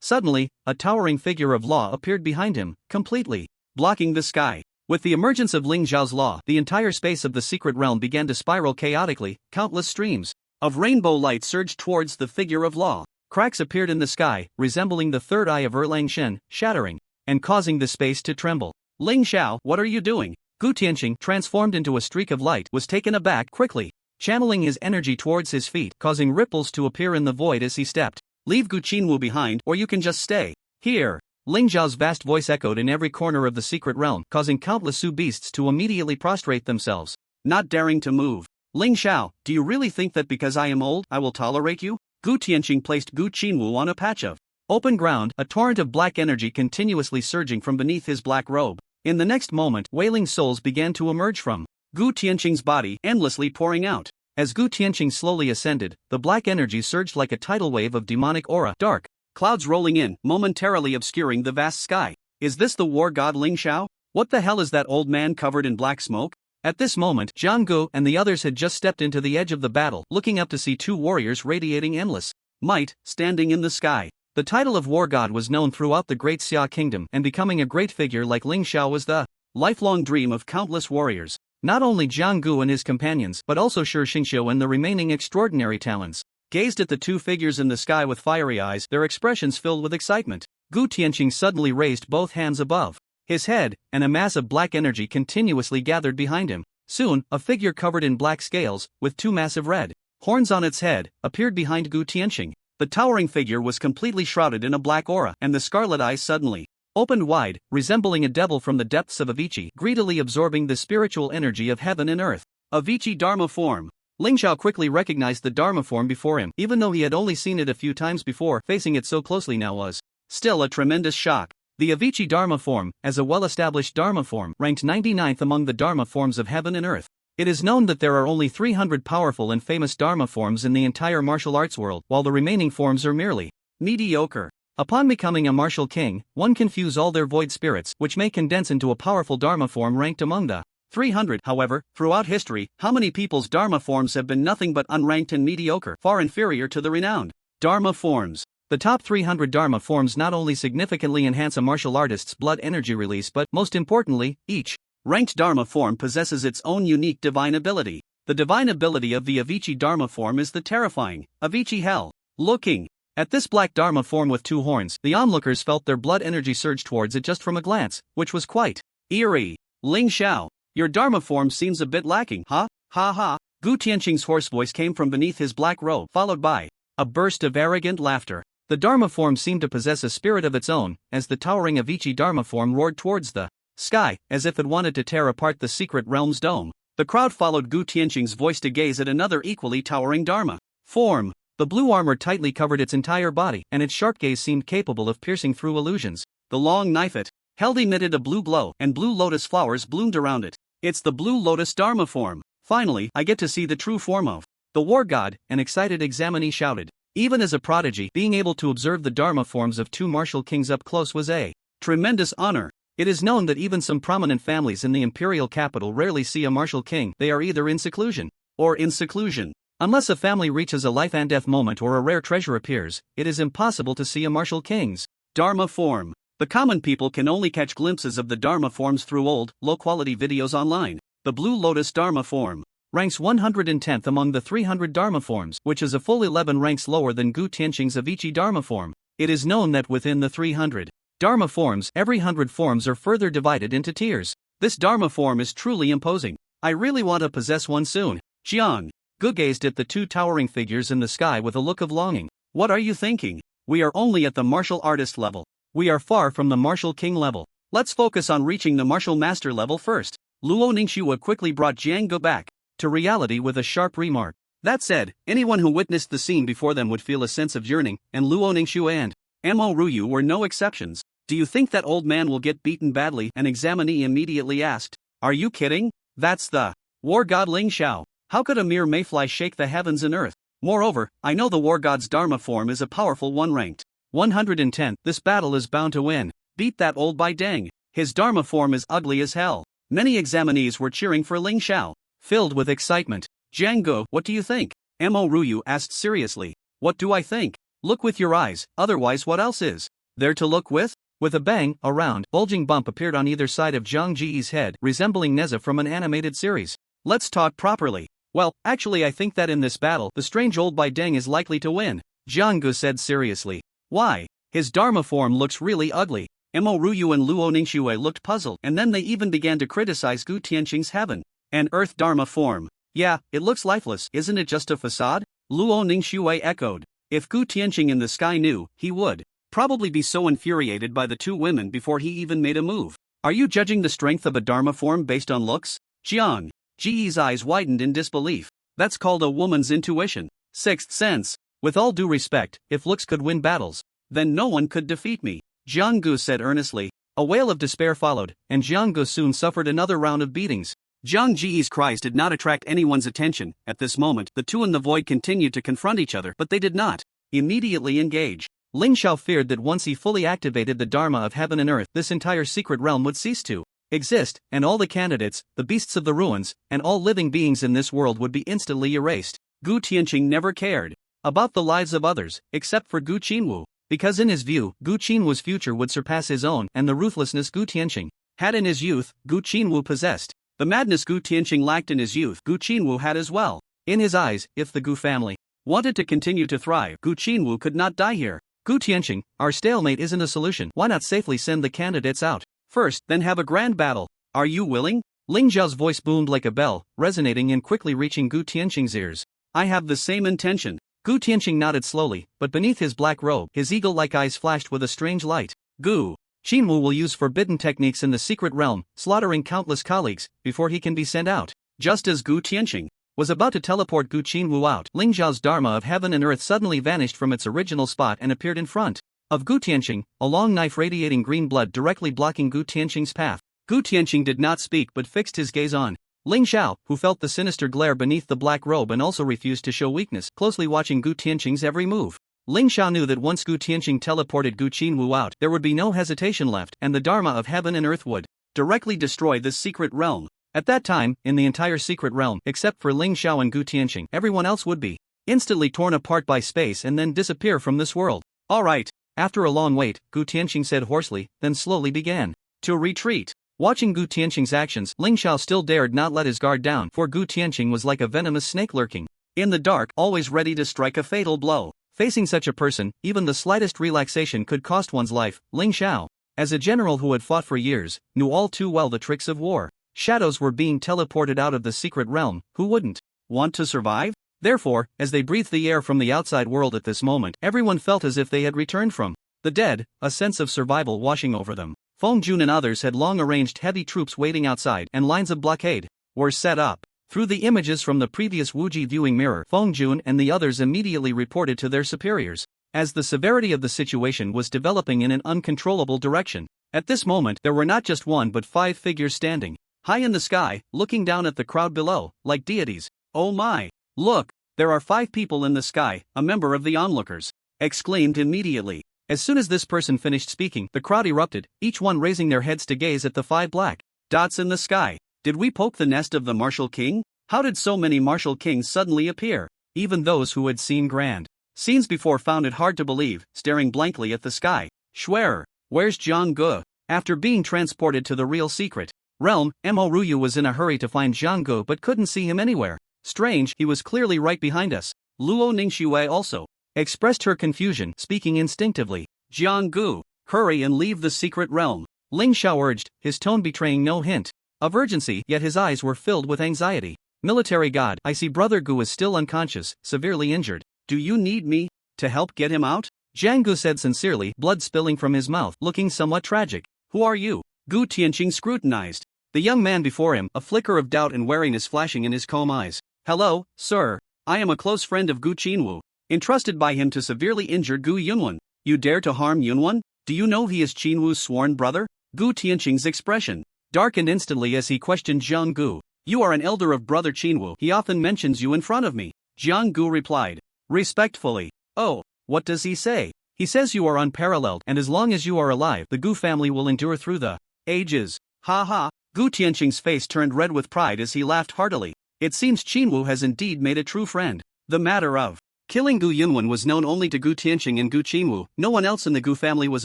Suddenly, a towering figure of law appeared behind him, completely blocking the sky. With the emergence of Ling Zhao's law, the entire space of the secret realm began to spiral chaotically. Countless streams of rainbow light surged towards the figure of law. Cracks appeared in the sky, resembling the third eye of Erlang Shen, shattering and causing the space to tremble. Ling Xiao, what are you doing? Gu Tianqing, transformed into a streak of light, was taken aback quickly, channeling his energy towards his feet, causing ripples to appear in the void as he stepped. Leave Gu Qinwu behind, or you can just stay here. Ling Zhao's vast voice echoed in every corner of the secret realm, causing countless Su beasts to immediately prostrate themselves, not daring to move. Ling Xiao, do you really think that because I am old, I will tolerate you? Gu Tianqing placed Gu Qinwu on a patch of open ground, a torrent of black energy continuously surging from beneath his black robe. In the next moment, wailing souls began to emerge from Gu Tianqing's body, endlessly pouring out. As Gu Tianqing slowly ascended, the black energy surged like a tidal wave of demonic aura, dark clouds rolling in, momentarily obscuring the vast sky. Is this the war god Ling Xiao? What the hell is that old man covered in black smoke? At this moment, Jiang Gu and the others had just stepped into the edge of the battle, looking up to see two warriors radiating endless might, standing in the sky. The title of war god was known throughout the Great Xia Kingdom, and becoming a great figure like Ling Xiao was the lifelong dream of countless warriors. Not only Jiang Gu and his companions, but also Shi Xingqiu and the remaining extraordinary talents gazed at the two figures in the sky with fiery eyes, their expressions filled with excitement. Gu Tianqing suddenly raised both hands above his head, and a mass of black energy continuously gathered behind him. Soon, a figure covered in black scales, with two massive red horns on its head, appeared behind Gu Tianqing. The towering figure was completely shrouded in a black aura, and the scarlet eyes suddenly opened wide, resembling a devil from the depths of Avicii, greedily absorbing the spiritual energy of heaven and earth. Avicii Dharma form. Ling Xiao quickly recognized the Dharma form before him, even though he had only seen it a few times before. Facing it so closely now was still a tremendous shock. The Avicii Dharma form, as a well-established Dharma form, ranked 99th among the Dharma forms of heaven and earth. It is known that there are only 300 powerful and famous Dharma forms in the entire martial arts world, while the remaining forms are merely mediocre. Upon becoming a martial king, one can fuse all their void spirits, which may condense into a powerful Dharma form ranked among the 300. However, throughout history, how many people's Dharma forms have been nothing but unranked and mediocre, far inferior to the renowned Dharma forms. The top 300 Dharma forms not only significantly enhance a martial artist's blood energy release, but, most importantly, each ranked Dharma form possesses its own unique divine ability. The divine ability of the Avicii Dharma form is the terrifying Avicii Hell. Looking at this black Dharma form with two horns, the onlookers felt their blood energy surge towards it just from a glance, which was quite eerie. Ling Xiao, your Dharma form seems a bit lacking, huh? Ha ha. Gu Tianqing's hoarse voice came from beneath his black robe, followed by a burst of arrogant laughter. The Dharma form seemed to possess a spirit of its own, as the towering Avicii Dharma form roared towards the sky, as if it wanted to tear apart the secret realm's dome. The crowd followed Gu Tianqing's voice to gaze at another equally towering Dharma form. The blue armor tightly covered its entire body, and its sharp gaze seemed capable of piercing through illusions. The long knife it held emitted a blue glow, and blue lotus flowers bloomed around it. It's the blue lotus Dharma form. Finally, I get to see the true form of the war god, an excited examinee shouted. Even as a prodigy, being able to observe the Dharma forms of two martial kings up close was a tremendous honor. It is known that even some prominent families in the imperial capital rarely see a martial king. They are either in seclusion or in seclusion. Unless a family reaches a life and death moment or a rare treasure appears, it is impossible to see a martial king's Dharma form. The common people can only catch glimpses of the Dharma forms through old, low-quality videos online. The Blue Lotus Dharma form ranks 110th among the 300 Dharma forms, which is a full 11 ranks lower than Gu Tianqing's Avicii Dharma form. It is known that within the 300 Dharma forms, every 100 forms are further divided into tiers. This Dharma form is truly imposing. I really want to possess one soon. Jiang Gu gazed at the two towering figures in the sky with a look of longing. What are you thinking? We are only at the martial artist level. We are far from the martial king level. Let's focus on reaching the martial master level first. Luo Ningxue quickly brought Jiang Gu back to reality with a sharp remark. That said, anyone who witnessed the scene before them would feel a sense of yearning, and Luo Ningxue and Amo Ruyu were no exceptions. Do you think that old man will get beaten badly? An examinee immediately asked. Are you kidding? That's the war god Ling Xiao. How could a mere mayfly shake the heavens and earth? Moreover, I know the war god's Dharma form is a powerful one ranked 110. This battle is bound to win. Beat that old bai dang. His Dharma form is ugly as hell. Many examinees were cheering for Ling Xiao, filled with excitement. Jiang Gu, what do you think? Mo Ryu asked seriously. What do I think? Look with your eyes, otherwise what else is there to look with? With a bang, a round, bulging bump appeared on either side of Jiang Ji's head, resembling Neza from an animated series. Let's talk properly. Well, actually I think that in this battle, the strange old Bai Deng is likely to win, Jiang Gu said seriously. Why? His Dharma form looks really ugly. Mo Ryu and Luo Ningxue looked puzzled, and then they even began to criticize Gu Tianqing's heaven and earth Dharma form. Yeah, it looks lifeless, isn't it just a facade? Luo Ningxue echoed. If Gu Tianqing in the sky knew, he would probably be so infuriated by the two women before he even made a move. Are you judging the strength of a Dharma form based on looks? Jiang Ji's eyes widened in disbelief. That's called a woman's intuition. Sixth sense. With all due respect, if looks could win battles, then no one could defeat me, Jiang Gu said earnestly. A wail of despair followed, and Jiang Gu soon suffered another round of beatings. Jiang Ji's cries did not attract anyone's attention. At this moment, the two in the void continued to confront each other, but they did not immediately engage. Ling Xiao feared that once he fully activated the Dharma of heaven and earth, this entire secret realm would cease to exist, and all the candidates, the beasts of the ruins, and all living beings in this world would be instantly erased. Gu Tianqing never cared about the lives of others, except for Gu Qinwu, because in his view, Gu Qinwu's future would surpass his own, and the ruthlessness Gu Tianqing had in his youth, Gu Qinwu possessed. The madness Gu Tianqing lacked in his youth, Gu Qinwu had as well. In his eyes, if the Gu family wanted to continue to thrive, Gu Qinwu could not die here. Gu Tianqing, our stalemate isn't a solution. Why not safely send the candidates out first, then have a grand battle? Are you willing? Ling Zhao's voice boomed like a bell, resonating and quickly reaching Gu Tianqing's ears. I have the same intention. Gu Tianqing nodded slowly, but beneath his black robe, his eagle-like eyes flashed with a strange light. Gu Qinwu will use forbidden techniques in the secret realm, slaughtering countless colleagues, before he can be sent out. Just as Gu Tianqing was about to teleport Gu Qinwu out, Ling Zhao's Dharma of heaven and earth suddenly vanished from its original spot and appeared in front of Gu Tianqing, a long knife radiating green blood directly blocking Gu Tianqing's path. Gu Tianqing did not speak but fixed his gaze on Ling Xiao, who felt the sinister glare beneath the black robe and also refused to show weakness, closely watching Gu Tianqing's every move. Ling Xiao knew that once Gu Tianqing teleported Gu Qinwu out, there would be no hesitation left, and the Dharma of heaven and earth would directly destroy this secret realm. At that time, in the entire secret realm, except for Ling Xiao and Gu Tianqing, everyone else would be instantly torn apart by space and then disappear from this world. All right. After a long wait, Gu Tianqing said hoarsely, then slowly began to retreat. Watching Gu Tianqing's actions, Ling Xiao still dared not let his guard down, for Gu Tianqing was like a venomous snake lurking in the dark, always ready to strike a fatal blow. Facing such a person, even the slightest relaxation could cost one's life. Ling Xiao, as a general who had fought for years, knew all too well the tricks of war. Shadows were being teleported out of the secret realm. Who wouldn't want to survive? Therefore, as they breathed the air from the outside world at this moment, everyone felt as if they had returned from the dead, a sense of survival washing over them. Feng Jun and others had long arranged heavy troops waiting outside, and lines of blockade were set up. Through the images from the previous Wuji viewing mirror, Feng Jun and the others immediately reported to their superiors, as the severity of the situation was developing in an uncontrollable direction. At this moment, there were not just one but 5 figures standing high in the sky, looking down at the crowd below, like deities. Oh my! Look, there are 5 people in the sky, a member of the onlookers exclaimed immediately. As soon as this person finished speaking, the crowd erupted, each one raising their heads to gaze at the 5 black dots in the sky. Did we poke the nest of the martial king? How did so many martial kings suddenly appear? Even those who had seen grand scenes before found it hard to believe, staring blankly at the sky. Schwerer, where's Jiang Gu? After being transported to the real secret realm, Mo Ryu was in a hurry to find Jiang Gu but couldn't see him anywhere. Strange, he was clearly right behind us. Luo Ningxue also expressed her confusion, speaking instinctively. Jiang Gu, hurry and leave the secret realm, Ling Xiao urged, his tone betraying no hint of urgency, yet his eyes were filled with anxiety. Military god, I see Brother Gu is still unconscious, severely injured. Do you need me to help get him out? Jiang Gu said sincerely, blood spilling from his mouth, looking somewhat tragic. Who are you? Gu Tianqing scrutinized the young man before him, a flicker of doubt and wariness flashing in his calm eyes. Hello, sir. I am a close friend of Gu Qinwu, entrusted by him to severely injure Gu Yunwan. You dare to harm Yunwan? Do you know he is Qinwu's sworn brother? Gu Tianqing's expression darkened instantly as he questioned Jiang Gu. You are an elder of Brother Qinwu. He often mentions you in front of me. Jiang Gu replied respectfully. Oh, what does he say? He says you are unparalleled, and as long as you are alive, the Gu family will endure through the ages. Ha ha. Gu Tianqing's face turned red with pride as he laughed heartily. It seems Qinwu has indeed made a true friend. The matter of killing Gu Yunwen was known only to Gu Tianqing and Gu Qinwu. No one else in the Gu family was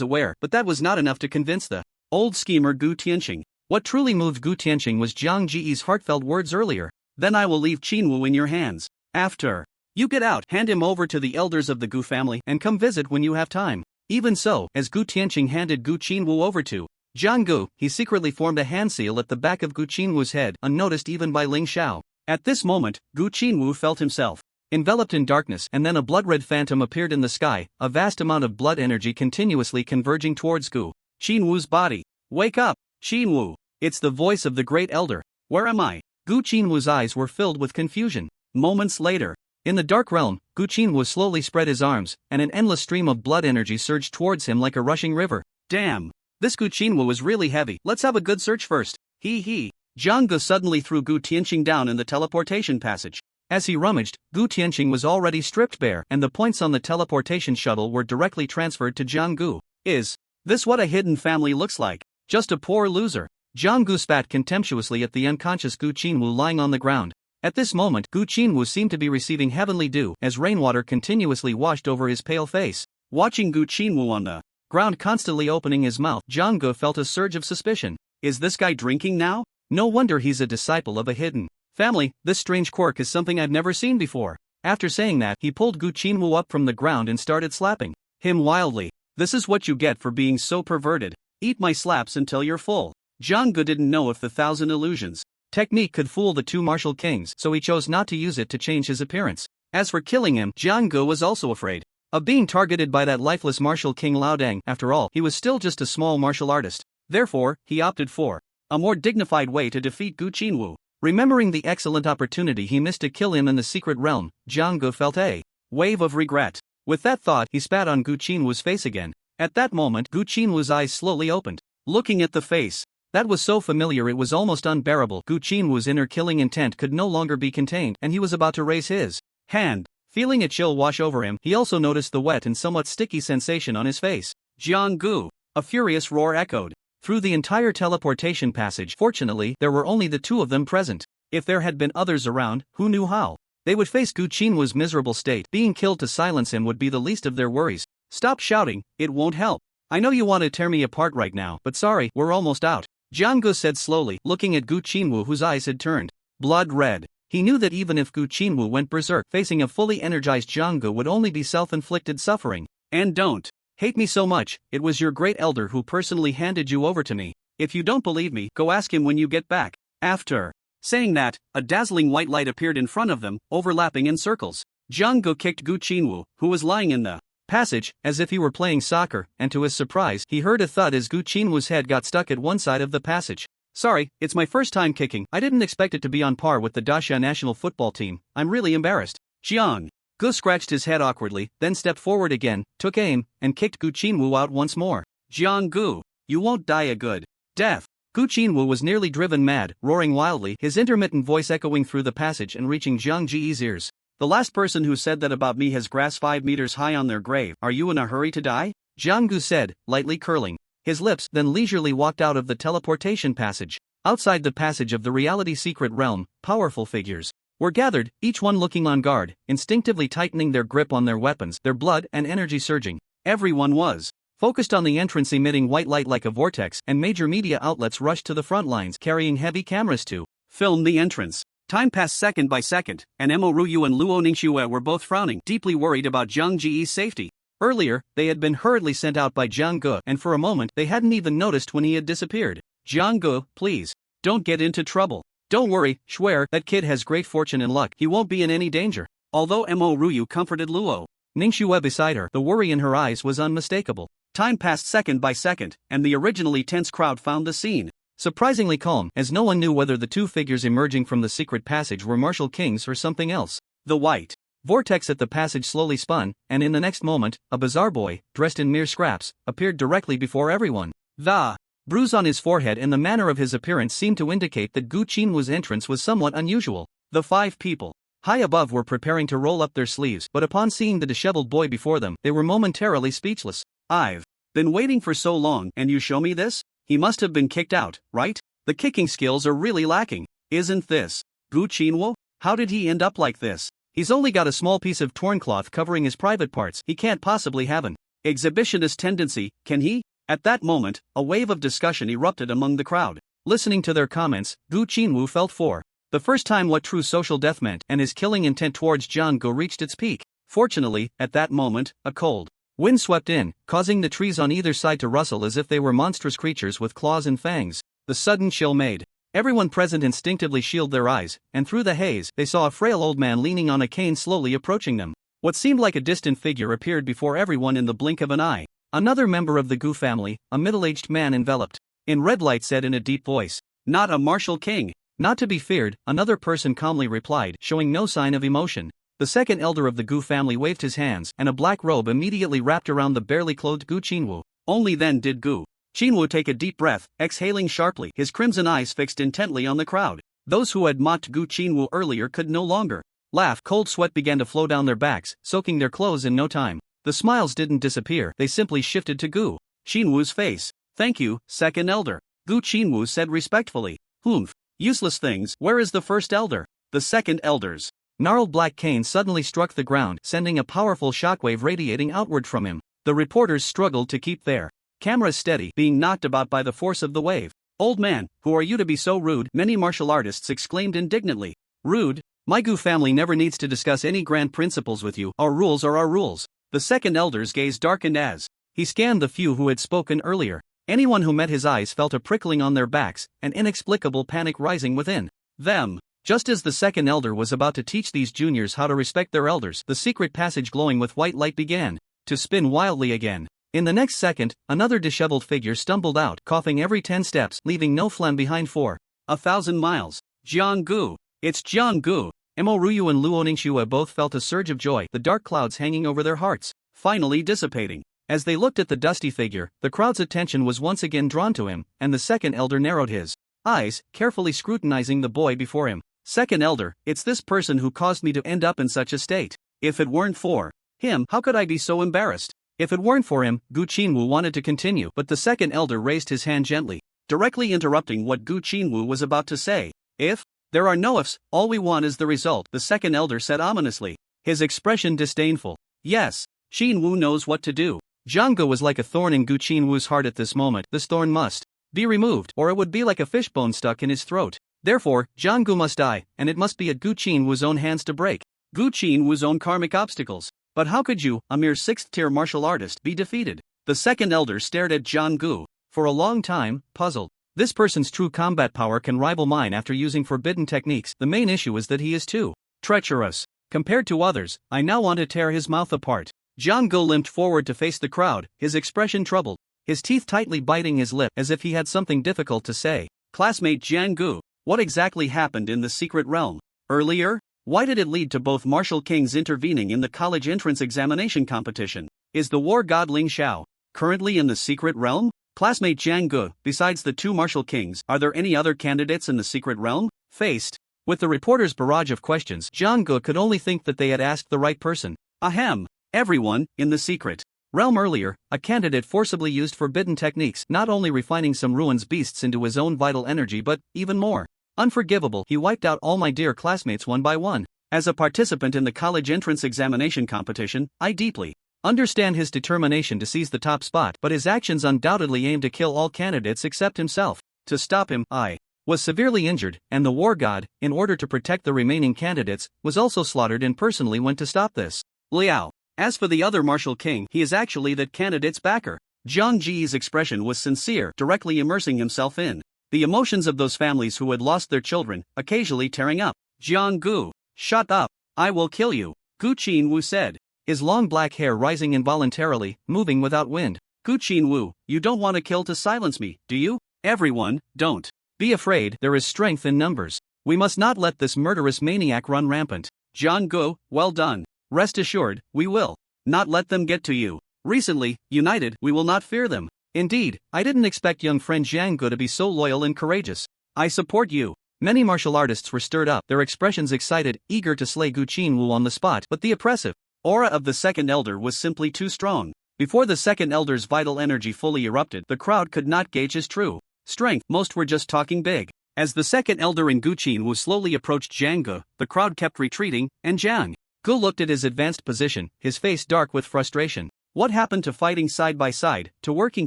aware, but that was not enough to convince the old schemer Gu Tianqing. What truly moved Gu Tianqing was Jiang Ji's heartfelt words earlier. Then I will leave Qinwu in your hands. After you get out, hand him over to the elders of the Gu family and come visit when you have time. Even so, as Gu Tianqing handed Gu Qinwu over to Jiang Gu, he secretly formed a hand seal at the back of Gu Qinwu's head, unnoticed even by Ling Xiao. At this moment, Gu Qinwu felt himself enveloped in darkness, and then a blood-red phantom appeared in the sky, a vast amount of blood energy continuously converging towards Gu Qinwu's body. Wake up, Qinwu! It's the voice of the great elder. Where am I? Gu Qinwu's eyes were filled with confusion. Moments later, in the dark realm, Gu Qinwu slowly spread his arms, and an endless stream of blood energy surged towards him like a rushing river. Damn! This Gu Qinwu is really heavy. Let's have a good search first. He. Jiang Gu suddenly threw Gu Tianqing down in the teleportation passage. As he rummaged, Gu Tianqing was already stripped bare, and the points on the teleportation shuttle were directly transferred to Jiang Gu. Is this what a hidden family looks like? Just a poor loser. Jiang Gu spat contemptuously at the unconscious Gu Qinwu lying on the ground. At this moment, Gu Qinwu seemed to be receiving heavenly dew as rainwater continuously washed over his pale face. Watching Gu Qinwu on the ground constantly opening his mouth, Jiang Gu felt a surge of suspicion. Is this guy drinking now? No wonder he's a disciple of a hidden family. This strange quirk is something I've never seen before. After saying that, he pulled Gu Qinwu up from the ground and started slapping him wildly. This is what you get for being so perverted. Eat my slaps until you're full. Jiang Gu didn't know if the thousand illusions technique could fool the two martial kings, so he chose not to use it to change his appearance. As for killing him, Jiang Gu was also afraid of being targeted by that lifeless martial king Lao Dang. After all, he was still just a small martial artist. Therefore, he opted for a more dignified way to defeat Gu Qinwu. Remembering the excellent opportunity he missed to kill him in the secret realm, Jiang Gu felt a wave of regret. With that thought, he spat on Gu Qinwu's face again. At that moment, Gu Qinwu's eyes slowly opened. Looking at the face that was so familiar it was almost unbearable, Gu Qinwu's inner killing intent could no longer be contained, and he was about to raise his hand. Feeling a chill wash over him, he also noticed the wet and somewhat sticky sensation on his face. Jiang Gu! A furious roar echoed through the entire teleportation passage. Fortunately, there were only the two of them present. If there had been others around, who knew how they would face Gu Qinwu's miserable state. Being killed to silence him would be the least of their worries. Stop shouting, it won't help. I know you want to tear me apart right now, but sorry, we're almost out. Jiang Gu said slowly, looking at Gu Qinwu, whose eyes had turned blood red. He knew that even if Gu Qinwu went berserk, facing a fully energized Jiang Gu would only be self-inflicted suffering. And don't hate me so much, it was your great elder who personally handed you over to me. If you don't believe me, go ask him when you get back. After saying that, a dazzling white light appeared in front of them, overlapping in circles. Jiang Gu kicked Gu Qinwu, who was lying in the passage, as if he were playing soccer, and to his surprise, he heard a thud as Gu Qinwu's head got stuck at one side of the passage. Sorry, it's my first time kicking. I didn't expect it to be on par with the Daxia national football team. I'm really embarrassed. Jiang Gu scratched his head awkwardly, then stepped forward again, took aim, and kicked Gu Qinwu out once more. Jiang Gu, you won't die a good death. Gu Qinwu was nearly driven mad, roaring wildly, his intermittent voice echoing through the passage and reaching Jiang Ji's ears. The last person who said that about me has grass 5 meters high on their grave. Are you in a hurry to die? Jiang Gu said, lightly curling his lips, then leisurely walked out of the teleportation passage. Outside the passage of the reality secret realm, powerful figures were gathered, each one looking on guard, instinctively tightening their grip on their weapons, their blood and energy surging. Everyone was focused on the entrance, emitting white light like a vortex, and major media outlets rushed to the front lines carrying heavy cameras to film the entrance. Time passed second by second, and Mo Ruyu and Luo Ningxue were both frowning, deeply worried about Jiang Ji's safety. Earlier, they had been hurriedly sent out by Jiang Gu, and for a moment they hadn't even noticed when he had disappeared. Jiang Gu, please, don't get into trouble. Don't worry, swear, that kid has great fortune and luck, he won't be in any danger. Although Mo Ruyu comforted Luo Ningxue beside her, the worry in her eyes was unmistakable. Time passed second by second, and the originally tense crowd found the scene surprisingly calm, as no one knew whether the two figures emerging from the secret passage were martial kings or something else. The white vortex at the passage slowly spun, and in the next moment, a bizarre boy, dressed in mere scraps, appeared directly before everyone. The bruise on his forehead and the manner of his appearance seemed to indicate that Gu Qinwu's entrance was somewhat unusual. The 5 people high above were preparing to roll up their sleeves, but upon seeing the disheveled boy before them, they were momentarily speechless. I've been waiting for so long, and you show me this? He must have been kicked out, right? The kicking skills are really lacking. Isn't this Gu Qinwu? How did he end up like this? He's only got a small piece of torn cloth covering his private parts. He can't possibly have an exhibitionist tendency, can he? At that moment, a wave of discussion erupted among the crowd. Listening to their comments, Gu Qinwu felt for the first time what true social death meant, and his killing intent towards Jiang Gu reached its peak. Fortunately, at that moment, a cold wind swept in, causing the trees on either side to rustle as if they were monstrous creatures with claws and fangs. The sudden chill made everyone present instinctively shield their eyes, and through the haze, they saw a frail old man leaning on a cane slowly approaching them. What seemed like a distant figure appeared before everyone in the blink of an eye. Another member of the Gu family, a middle-aged man enveloped in red light, said in a deep voice, "Not a martial king." "Not to be feared," another person calmly replied, showing no sign of emotion. The second elder of the Gu family waved his hands, and a black robe immediately wrapped around the barely clothed Gu Qinwu. Only then did Gu Qinwu take a deep breath, exhaling sharply, his crimson eyes fixed intently on the crowd. Those who had mocked Gu Qinwu earlier could no longer laugh. Cold sweat began to flow down their backs, soaking their clothes in no time. The smiles didn't disappear, they simply shifted to Gu Qinwu's face. "Thank you, second elder," Gu Qinwu said respectfully. "Humph. Useless things. Where is the first elder?" The second elder's gnarled black cane suddenly struck the ground, sending a powerful shockwave radiating outward from him. The reporters struggled to keep their cameras steady, being knocked about by the force of the wave. "Old man, who are you to be so rude?" many martial artists exclaimed indignantly. "Rude? My Gu family never needs to discuss any grand principles with you. Our rules are our rules." The second elder's gaze darkened as he scanned the few who had spoken earlier. Anyone who met his eyes felt a prickling on their backs, an inexplicable panic rising within them. Just as the second elder was about to teach these juniors how to respect their elders, the secret passage glowing with white light began to spin wildly again. In the next second, another disheveled figure stumbled out, coughing every 10 steps, leaving no phlegm behind for 1,000 miles. Jiang Gu. It's Jiang Gu. Mo Ruyu and Luo Ningxue both felt a surge of joy, the dark clouds hanging over their hearts finally dissipating. As they looked at the dusty figure, the crowd's attention was once again drawn to him, and the second elder narrowed his eyes, carefully scrutinizing the boy before him. "Second elder, it's this person who caused me to end up in such a state. If it weren't for him, how could I be so embarrassed?" If it weren't for him, Gu Qinwu wanted to continue, but the second elder raised his hand gently, directly interrupting what Gu Qinwu was about to say. "If there are no ifs, all we want is the result," the second elder said ominously, his expression disdainful. "Yes, Qinwu knows what to do." Jiang Gu was like a thorn in Gu Qinwu's heart at this moment. This thorn must be removed, or it would be like a fishbone stuck in his throat. Therefore, Jiang Gu must die, and it must be at Gu Qinwu's own hands to break Gu Qinwu's own karmic obstacles. But how could you, a mere 6th-tier martial artist, be defeated? The second elder stared at Jiang Gu for a long time, puzzled. This person's true combat power can rival mine after using forbidden techniques. The main issue is that he is too treacherous. Compared to others, I now want to tear his mouth apart. Jiang Gu limped forward to face the crowd, his expression troubled, his teeth tightly biting his lip as if he had something difficult to say. "Classmate Jiang Gu, what exactly happened in the secret realm earlier? Why did it lead to both martial kings intervening in the college entrance examination competition? Is the war god Ling Xiao currently in the secret realm?" Classmate Jiang Gu, besides the 2 martial kings, are there any other candidates in the secret realm? Faced with the reporter's barrage of questions, Jiang Gu could only think that they had asked the right person. Ahem. Everyone, in the secret realm earlier, a candidate forcibly used forbidden techniques, not only refining some ruins beasts into his own vital energy but, even more unforgivable, he wiped out all my dear classmates one by one. As a participant in the college entrance examination competition, I deeply understand his determination to seize the top spot, but his actions undoubtedly aim to kill all candidates except himself. To stop him, I was severely injured, and the war god, in order to protect the remaining candidates, was also slaughtered and personally went to stop this. Liao. As for the other martial king, he is actually that candidate's backer. Jiang Ji's expression was sincere, directly immersing himself in the emotions of those families who had lost their children, occasionally tearing up. Jiang Gu, shut up, I will kill you, Gu Qinwu said, his long black hair rising involuntarily, moving without wind. Gu Qinwu, you don't want to kill to silence me, do you? Everyone, don't be afraid, there is strength in numbers. We must not let this murderous maniac run rampant. Jiang Gu, well done. Rest assured, we will not let them get to you. Recently, united, we will not fear them. Indeed, I didn't expect young friend Jiang Gu to be so loyal and courageous. I support you. Many martial artists were stirred up, their expressions excited, eager to slay Gu Qinwu on the spot, but the oppressive aura of the second elder was simply too strong. Before the second elder's vital energy fully erupted, the crowd could not gauge his true strength. Most were just talking big. As the second elder and Gu Qinwu slowly approached Jiang Gu, the crowd kept retreating, and Jiang Gu looked at his advanced position, his face dark with frustration. What happened to fighting side by side, to working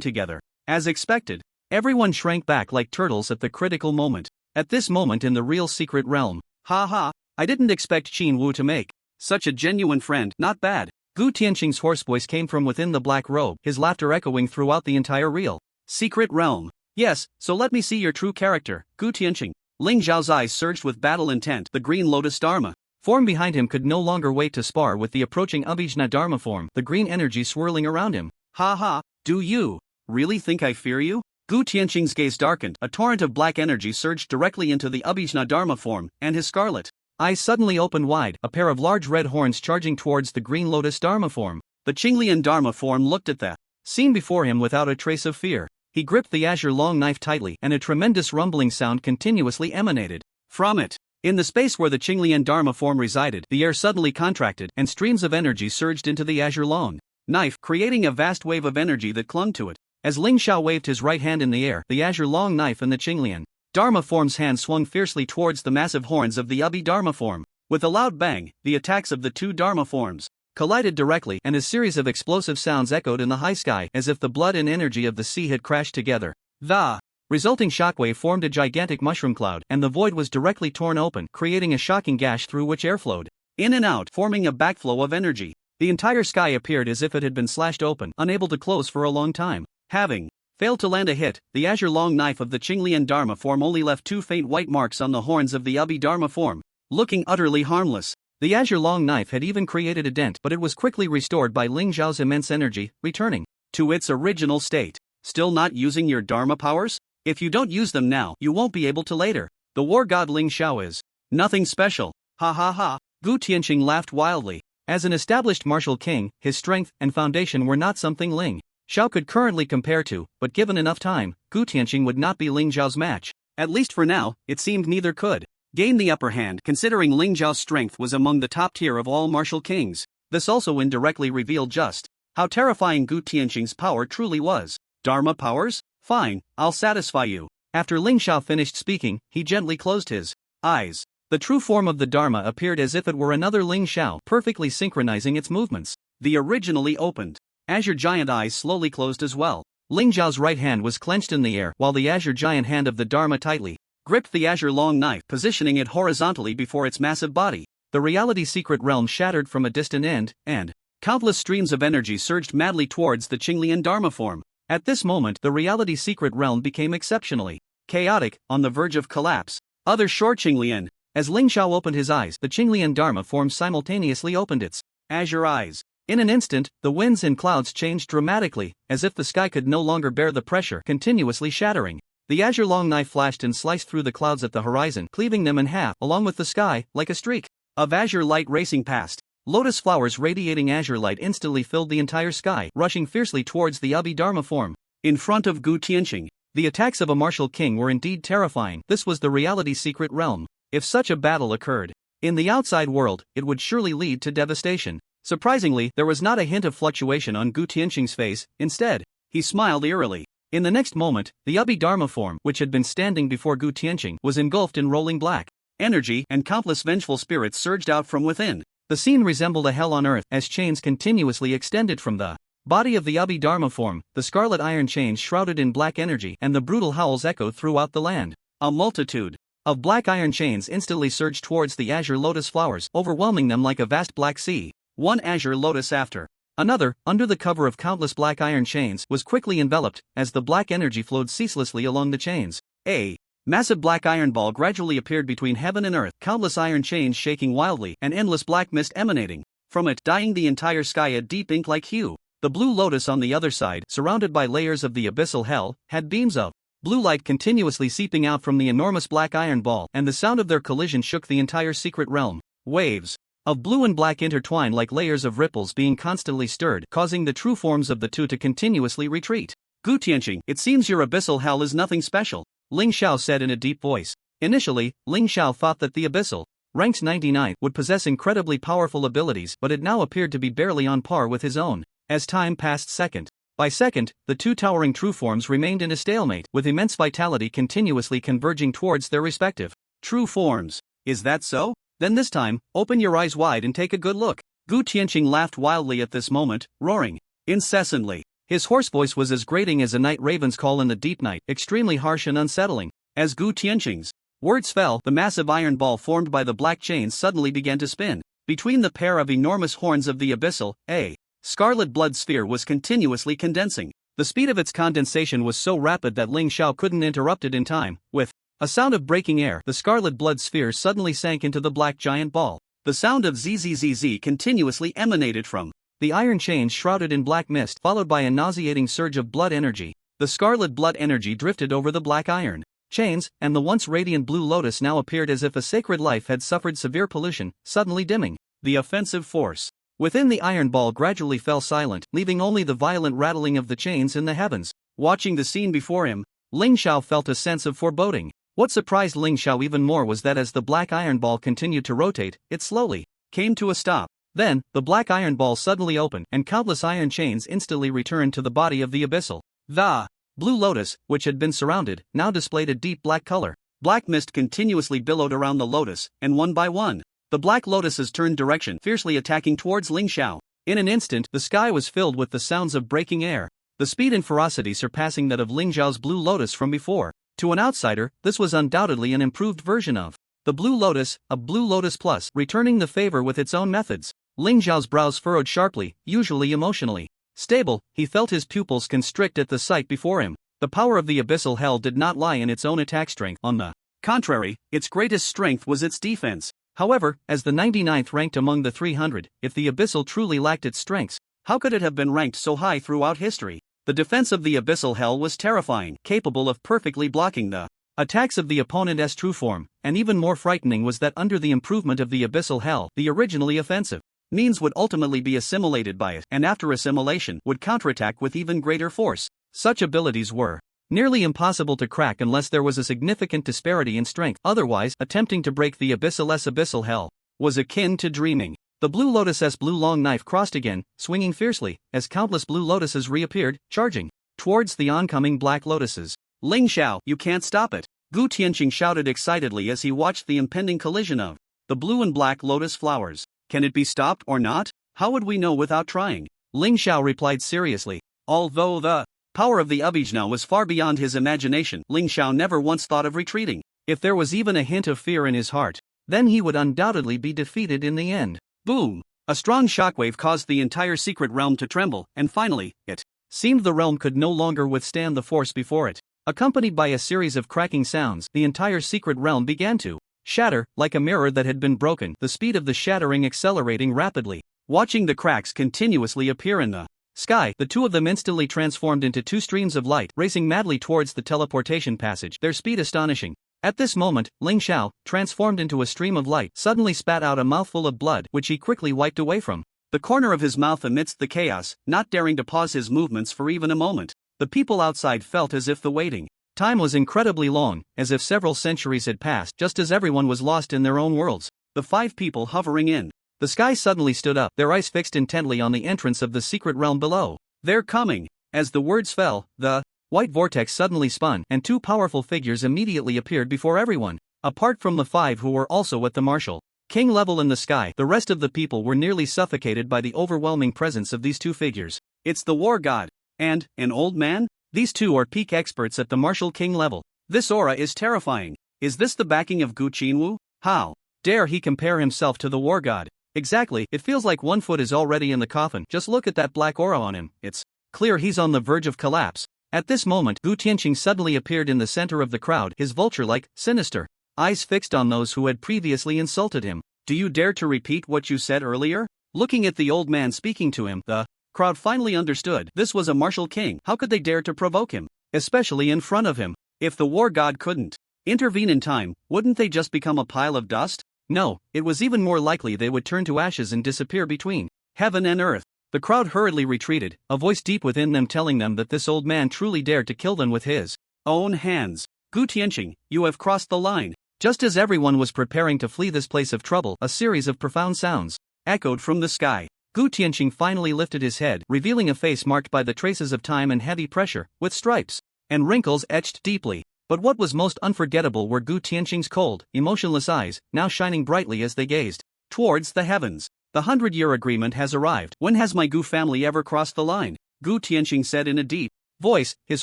together? As expected, everyone shrank back like turtles at the critical moment. At this moment in the real secret realm. Ha ha, I didn't expect Qin Wu to make such a genuine friend. Not bad. Gu Tianqing's hoarse voice came from within the black robe, his laughter echoing throughout the entire real secret realm. Yes, so let me see your true character, Gu Tianqing. Ling Zhao's eyes surged with battle intent. The green lotus dharma form behind him could no longer wait to spar with the approaching Abhijna Dharma form, the green energy swirling around him. Ha ha, do you really think I fear you? Gu Tianqing's gaze darkened, a torrent of black energy surged directly into the Abhijna Dharma form, and his scarlet eyes suddenly opened wide, a pair of large red horns charging towards the green lotus Dharma form. The Qinglian Dharma form looked at the scene before him without a trace of fear. He gripped the azure long knife tightly, and a tremendous rumbling sound continuously emanated from it. In the space where the Qinglian Dharma form resided, the air suddenly contracted, and streams of energy surged into the azure long knife, creating a vast wave of energy that clung to it. As Ling Xiao waved his right hand in the air, the azure long knife and the Qinglian Dharma form's hand swung fiercely towards the massive horns of the Abhi Dharma form. With a loud bang, the attacks of the two Dharma forms collided directly, and a series of explosive sounds echoed in the high sky as if the blood and energy of the sea had crashed together. The resulting shockwave formed a gigantic mushroom cloud, and the void was directly torn open, creating a shocking gash through which air flowed in and out, forming a backflow of energy. The entire sky appeared as if it had been slashed open, unable to close for a long time. Having failed to land a hit, the azure long knife of the Qinglian Dharma form only left two faint white marks on the horns of the Abhi Dharma form, looking utterly harmless. The azure long knife had even created a dent, but it was quickly restored by Ling Zhao's immense energy, returning to its original state. Still not using your Dharma powers? If you don't use them now, you won't be able to later. The war god Ling Xiao is nothing special. Ha ha ha. Gu Tianqing laughed wildly. As an established martial king, his strength and foundation were not something Ling Xiao could currently compare to, but given enough time, Gu Tianqing would not be Ling Zhao's match. At least for now, it seemed neither could gain the upper hand, considering Ling Zhao's strength was among the top tier of all martial kings. This also indirectly revealed just how terrifying Gu Tianqing's power truly was. Dharma powers? Fine, I'll satisfy you. After Ling Xiao finished speaking, he gently closed his eyes. The true form of the Dharma appeared as if it were another Ling Xiao, perfectly synchronizing its movements. The originally opened azure giant eyes slowly closed as well. Ling Zhao's right hand was clenched in the air, while the azure giant hand of the Dharma tightly gripped the azure long knife, positioning it horizontally before its massive body. The reality secret realm shattered from a distant end, and countless streams of energy surged madly towards the Qinglian Dharma form. At this moment, the reality secret realm became exceptionally chaotic, on the verge of collapse. Other short Qinglian. As Ling Xiao opened his eyes, the Qinglian Dharma form simultaneously opened its azure eyes. In an instant, the winds and clouds changed dramatically, as if the sky could no longer bear the pressure, continuously shattering. The azure long knife flashed and sliced through the clouds at the horizon, cleaving them in half, along with the sky, like a streak of azure light racing past. Lotus flowers radiating azure light instantly filled the entire sky, rushing fiercely towards the Abhi Dharma form. In front of Gu Tianqing, the attacks of a martial king were indeed terrifying. This was the reality secret realm. If such a battle occurred in the outside world, it would surely lead to devastation. Surprisingly, there was not a hint of fluctuation on Gu Tianqing's face. Instead, he smiled eerily. In the next moment, the Abhi Dharma form, which had been standing before Gu Tianqing, was engulfed in rolling black energy, and countless vengeful spirits surged out from within. The scene resembled a hell on earth, as chains continuously extended from the body of the Abhi Dharma form, the scarlet iron chains shrouded in black energy, and the brutal howls echoed throughout the land. A multitude of black iron chains instantly surged towards the azure lotus flowers, overwhelming them like a vast black sea. One azure lotus after another, under the cover of countless black iron chains, was quickly enveloped, as the black energy flowed ceaselessly along the chains. A massive black iron ball gradually appeared between heaven and earth, countless iron chains shaking wildly, and endless black mist emanating from it, dyeing the entire sky a deep ink-like hue. The blue lotus on the other side, surrounded by layers of the abyssal hell, had beams of blue light continuously seeping out from the enormous black iron ball, and the sound of their collision shook the entire secret realm. Waves of blue and black intertwined like layers of ripples being constantly stirred, causing the true forms of the two to continuously retreat. Gu Tianqing, it seems your abyssal hell is nothing special, Ling Xiao said in a deep voice. Initially, Ling Xiao thought that the abyssal, ranked 99, would possess incredibly powerful abilities, but it now appeared to be barely on par with his own. As time passed second by second, the two towering true forms remained in a stalemate, with immense vitality continuously converging towards their respective true forms. Is that so? Then this time, open your eyes wide and take a good look. Gu Tianqing laughed wildly at this moment, roaring incessantly. His hoarse voice was as grating as a night raven's call in the deep night, extremely harsh and unsettling. As Gu Tianqing's words fell, the massive iron ball formed by the black chains suddenly began to spin. Between the pair of enormous horns of the abyssal, a scarlet blood sphere was continuously condensing. The speed of its condensation was so rapid that Ling Xiao couldn't interrupt it in time. With a sound of breaking air, the scarlet blood sphere suddenly sank into the black giant ball. The sound of zzz continuously emanated from the iron chains shrouded in black mist, followed by a nauseating surge of blood energy. The scarlet blood energy drifted over the black iron chains, and the once radiant blue lotus now appeared as if a sacred life had suffered severe pollution, suddenly dimming. The offensive force within the iron ball gradually fell silent, leaving only the violent rattling of the chains in the heavens. Watching the scene before him, Ling Xiao felt a sense of foreboding. What surprised Ling Xiao even more was that as the black iron ball continued to rotate, it slowly came to a stop. Then, the black iron ball suddenly opened, and countless iron chains instantly returned to the body of the abyssal. The blue lotus, which had been surrounded, now displayed a deep black color. Black mist continuously billowed around the lotus, and one by one, the black lotuses turned direction, fiercely attacking towards Ling Xiao. In an instant, the sky was filled with the sounds of breaking air, the speed and ferocity surpassing that of Ling Xiao's blue lotus from before. To an outsider, this was undoubtedly an improved version of the blue lotus, a blue lotus plus, returning the favor with its own methods. Ling Xiao's brows furrowed sharply, usually emotionally stable. He felt his pupils constrict at the sight before him. The power of the abyssal hell did not lie in its own attack strength. On the contrary, its greatest strength was its defense. However, as the 99th ranked among the 300, if the abyssal truly lacked its strengths, how could it have been ranked so high throughout history? The defense of the abyssal hell was terrifying, capable of perfectly blocking the attacks of the opponent's true form, and even more frightening was that under the improvement of the abyssal hell, the originally offensive means would ultimately be assimilated by it, and after assimilation, would counterattack with even greater force. Such abilities were nearly impossible to crack unless there was a significant disparity in strength. Otherwise, attempting to break the abyssal hell was akin to dreaming. The blue lotus's blue long knife crossed again, swinging fiercely, as countless blue lotuses reappeared, charging towards the oncoming black lotuses. Ling Xiao, you can't stop it! Gu Tianqing shouted excitedly as he watched the impending collision of the blue and black lotus flowers. Can it be stopped or not? How would we know without trying? Ling Xiao replied seriously. Although the power of the Abhijna was far beyond his imagination, Ling Xiao never once thought of retreating. If there was even a hint of fear in his heart, then he would undoubtedly be defeated in the end. Boom! A strong shockwave caused the entire secret realm to tremble, and finally, it seemed the realm could no longer withstand the force before it. Accompanied by a series of cracking sounds, the entire secret realm began to shatter, like a mirror that had been broken, the speed of the shattering accelerating rapidly. Watching the cracks continuously appear in the sky, the two of them instantly transformed into two streams of light, racing madly towards the teleportation passage, their speed astonishing. At this moment, Ling Xiao, transformed into a stream of light, suddenly spat out a mouthful of blood, which he quickly wiped away from the corner of his mouth amidst the chaos, not daring to pause his movements for even a moment. The people outside felt as if the waiting time was incredibly long, as if several centuries had passed, just as everyone was lost in their own worlds. The five people hovering in the sky suddenly stood up, their eyes fixed intently on the entrance of the secret realm below. They're coming! As the words fell, the white vortex suddenly spun, and two powerful figures immediately appeared before everyone. Apart from the five who were also at the martial king level in the sky, the rest of the people were nearly suffocated by the overwhelming presence of these two figures. It's the war god and an old man? These two are peak experts at the martial king level. This aura is terrifying. Is this the backing of Gu Qinwu? How dare he compare himself to the war god? Exactly, it feels like one foot is already in the coffin. Just look at that black aura on him. It's clear he's on the verge of collapse. At this moment, Gu Tianqing suddenly appeared in the center of the crowd, his vulture-like, sinister eyes fixed on those who had previously insulted him. Do you dare to repeat what you said earlier? Looking at the old man speaking to him, the crowd finally understood this was a martial king. How could they dare to provoke him, especially in front of him? If the war god couldn't intervene in time, wouldn't they just become a pile of dust? No, it was even more likely they would turn to ashes and disappear between heaven and earth. The crowd hurriedly retreated, a voice deep within them telling them that this old man truly dared to kill them with his own hands. Gu Tianqing, you have crossed the line. Just as everyone was preparing to flee this place of trouble, a series of profound sounds echoed from the sky. Gu Tianqing finally lifted his head, revealing a face marked by the traces of time and heavy pressure, with stripes and wrinkles etched deeply. But what was most unforgettable were Gu Tianqing's cold, emotionless eyes, now shining brightly as they gazed towards the heavens. The 100-year agreement has arrived. When has my Gu family ever crossed the line? Gu Tianqing said in a deep voice, his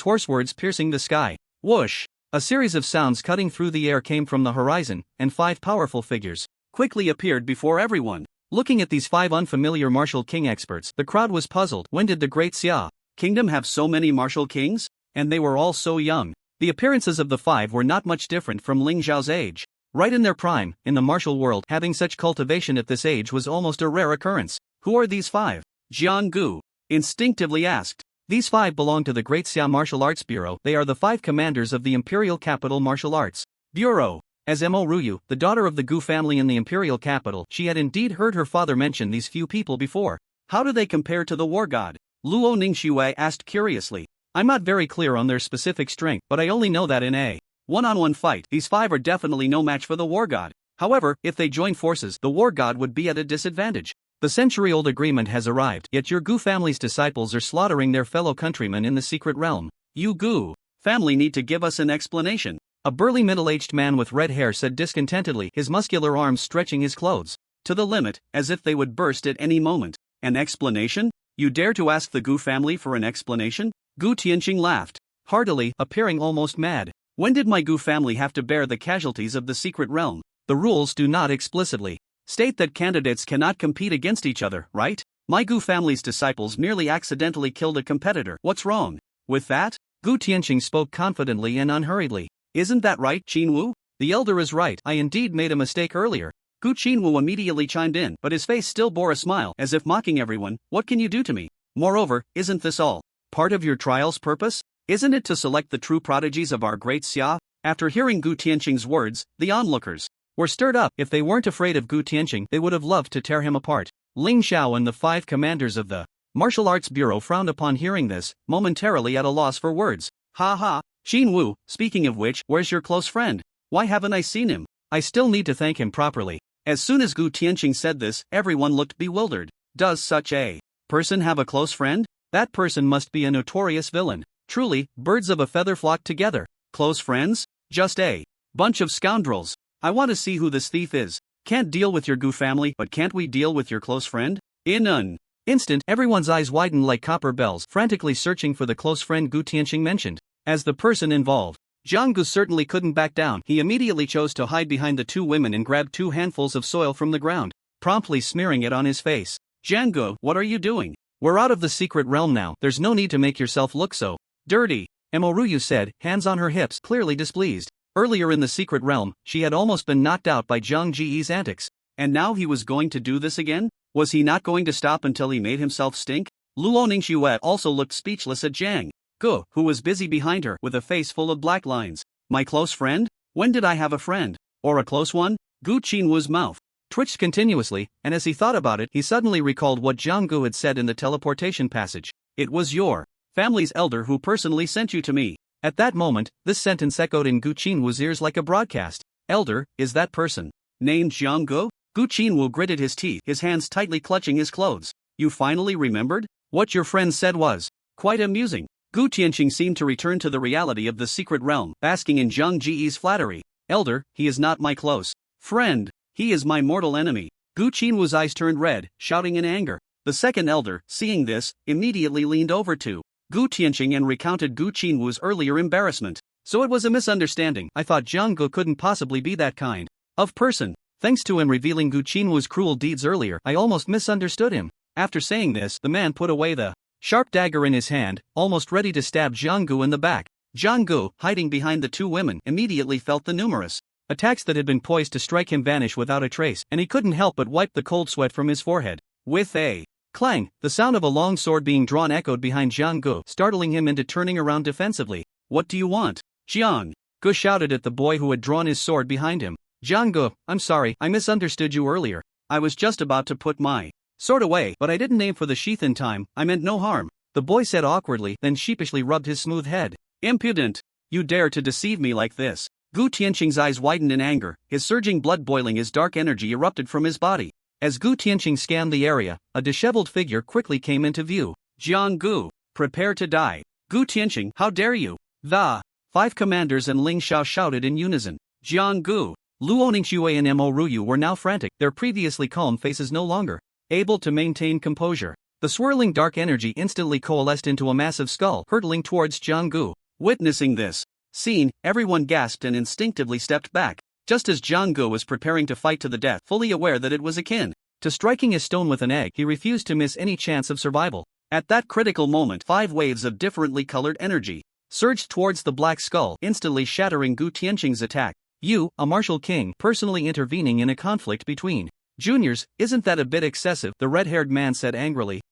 hoarse words piercing the sky. Whoosh! A series of sounds cutting through the air came from the horizon, and 5 powerful figures quickly appeared before everyone. Looking at these 5 unfamiliar martial king experts, the crowd was puzzled. When did the great Xia kingdom have so many martial kings? And they were all so young. The appearances of the 5 were not much different from Ling Zhao's age. Right in their prime, in the martial world, having such cultivation at this age was almost a rare occurrence. Who are these 5? Jiang Gu instinctively asked. These 5 belong to the Great Xia Martial Arts Bureau. They are the 5 commanders of the Imperial Capital Martial Arts Bureau. As Mo Ruyu, the daughter of the Gu family in the Imperial Capital, she had indeed heard her father mention these few people before. How do they compare to the war god? Luo Ningxue asked curiously. I'm not very clear on their specific strength, but I only know that in a one-on-one fight, these 5 are definitely no match for the war god. However, if they join forces, the war god would be at a disadvantage. The century-old agreement has arrived, yet your Gu family's disciples are slaughtering their fellow countrymen in the secret realm. You Gu family need to give us an explanation. A burly middle-aged man with red hair said discontentedly, his muscular arms stretching his clothes to the limit, as if they would burst at any moment. An explanation? You dare to ask the Gu family for an explanation? Gu Tianqing laughed heartily, appearing almost mad. When did my Gu family have to bear the casualties of the secret realm? The rules do not explicitly state that candidates cannot compete against each other, right? My Gu family's disciples merely accidentally killed a competitor. What's wrong with that? Gu Tianqing spoke confidently and unhurriedly. Isn't that right, Qinwu? The elder is right, I indeed made a mistake earlier. Gu Qinwu immediately chimed in, but his face still bore a smile, as if mocking everyone. What can you do to me? Moreover, isn't this all part of your trial's purpose? Isn't it to select the true prodigies of our great Xia? After hearing Gu Tianqing's words, the onlookers were stirred up. If they weren't afraid of Gu Tianqing, they would have loved to tear him apart. Ling Xiao and the 5 commanders of the Martial Arts Bureau frowned upon hearing this, momentarily at a loss for words. Ha ha, Qinwu, speaking of which, where's your close friend? Why haven't I seen him? I still need to thank him properly. As soon as Gu Tianqing said this, everyone looked bewildered. Does such a person have a close friend? That person must be a notorious villain. Truly, birds of a feather flock together. Close friends? Just a bunch of scoundrels. I want to see who this thief is. Can't deal with your Gu family, but can't we deal with your close friend? In an instant, everyone's eyes widened like copper bells, frantically searching for the close friend Gu Tianqing mentioned. As the person involved, Jiang Gu certainly couldn't back down. He immediately chose to hide behind the 2 women and grabbed 2 handfuls of soil from the ground, promptly smearing it on his face. Jiang Gu, what are you doing? We're out of the secret realm now, there's no need to make yourself look so dirty, Mo Ruyu said, hands on her hips, clearly displeased. Earlier in the secret realm, she had almost been knocked out by Zhang Ji's antics. And now he was going to do this again? Was he not going to stop until he made himself stink? Luo Ningxue also looked speechless at Jiang Gu, who was busy behind her, with a face full of black lines. My close friend? When did I have a friend? Or a close one? Gu Qinwu's mouth twitched continuously, and as he thought about it, he suddenly recalled what Jiang Gu had said in the teleportation passage. It was your family's elder who personally sent you to me. At that moment, this sentence echoed in Gu Qinwu's ears like a broadcast. Elder, is that person named Jiang Gu? Gu Qinwu gritted his teeth, his hands tightly clutching his clothes. You finally remembered? What your friend said was quite amusing. Gu Tianqing seemed to return to the reality of the secret realm, basking in Zhang Ji's flattery. Elder, he is not my close friend. He is my mortal enemy. Gu Qinwu's eyes turned red, shouting in anger. The second elder, seeing this, immediately leaned over to Gu Tianqing and recounted Gu Qinwu's earlier embarrassment. So it was a misunderstanding. I thought Jiang Gu couldn't possibly be that kind of person. Thanks to him revealing Gu Qinwu's cruel deeds earlier, I almost misunderstood him. After saying this, the man put away the sharp dagger in his hand, almost ready to stab Jiang Gu in the back. Jiang Gu, hiding behind the 2 women, immediately felt the numerous attacks that had been poised to strike him vanish without a trace, and he couldn't help but wipe the cold sweat from his forehead. With a clang, the sound of a long sword being drawn echoed behind Jiang Gu, startling him into turning around defensively. What do you want? Jiang Gu shouted at the boy who had drawn his sword behind him. Jiang Gu, I'm sorry, I misunderstood you earlier. I was just about to put my sword away, but I didn't aim for the sheath in time. I meant no harm, the boy said awkwardly, then sheepishly rubbed his smooth head. Impudent! You dare to deceive me like this? Gu Tianqing's eyes widened in anger, his surging blood boiling as dark energy erupted from his body. As Gu Tianqing scanned the area, a disheveled figure quickly came into view. Jiang Gu, prepare to die. Gu Tianqing, how dare you? The 5 commanders and Ling Xiao shouted in unison. Jiang Gu, Luo Ningxue and Mo Ruyu were now frantic, their previously calm faces no longer able to maintain composure. The swirling dark energy instantly coalesced into a massive skull hurtling towards Jiang Gu. Witnessing this scene, everyone gasped and instinctively stepped back, just as Jiang Gu was preparing to fight to the death, fully aware that it was akin to striking a stone with an egg. He refused to miss any chance of survival. At that critical moment, 5 waves of differently colored energy surged towards the black skull, instantly shattering Gu Tianqing's attack. You, a martial king, personally intervening in a conflict between juniors, isn't that a bit excessive? The red-haired man said angrily.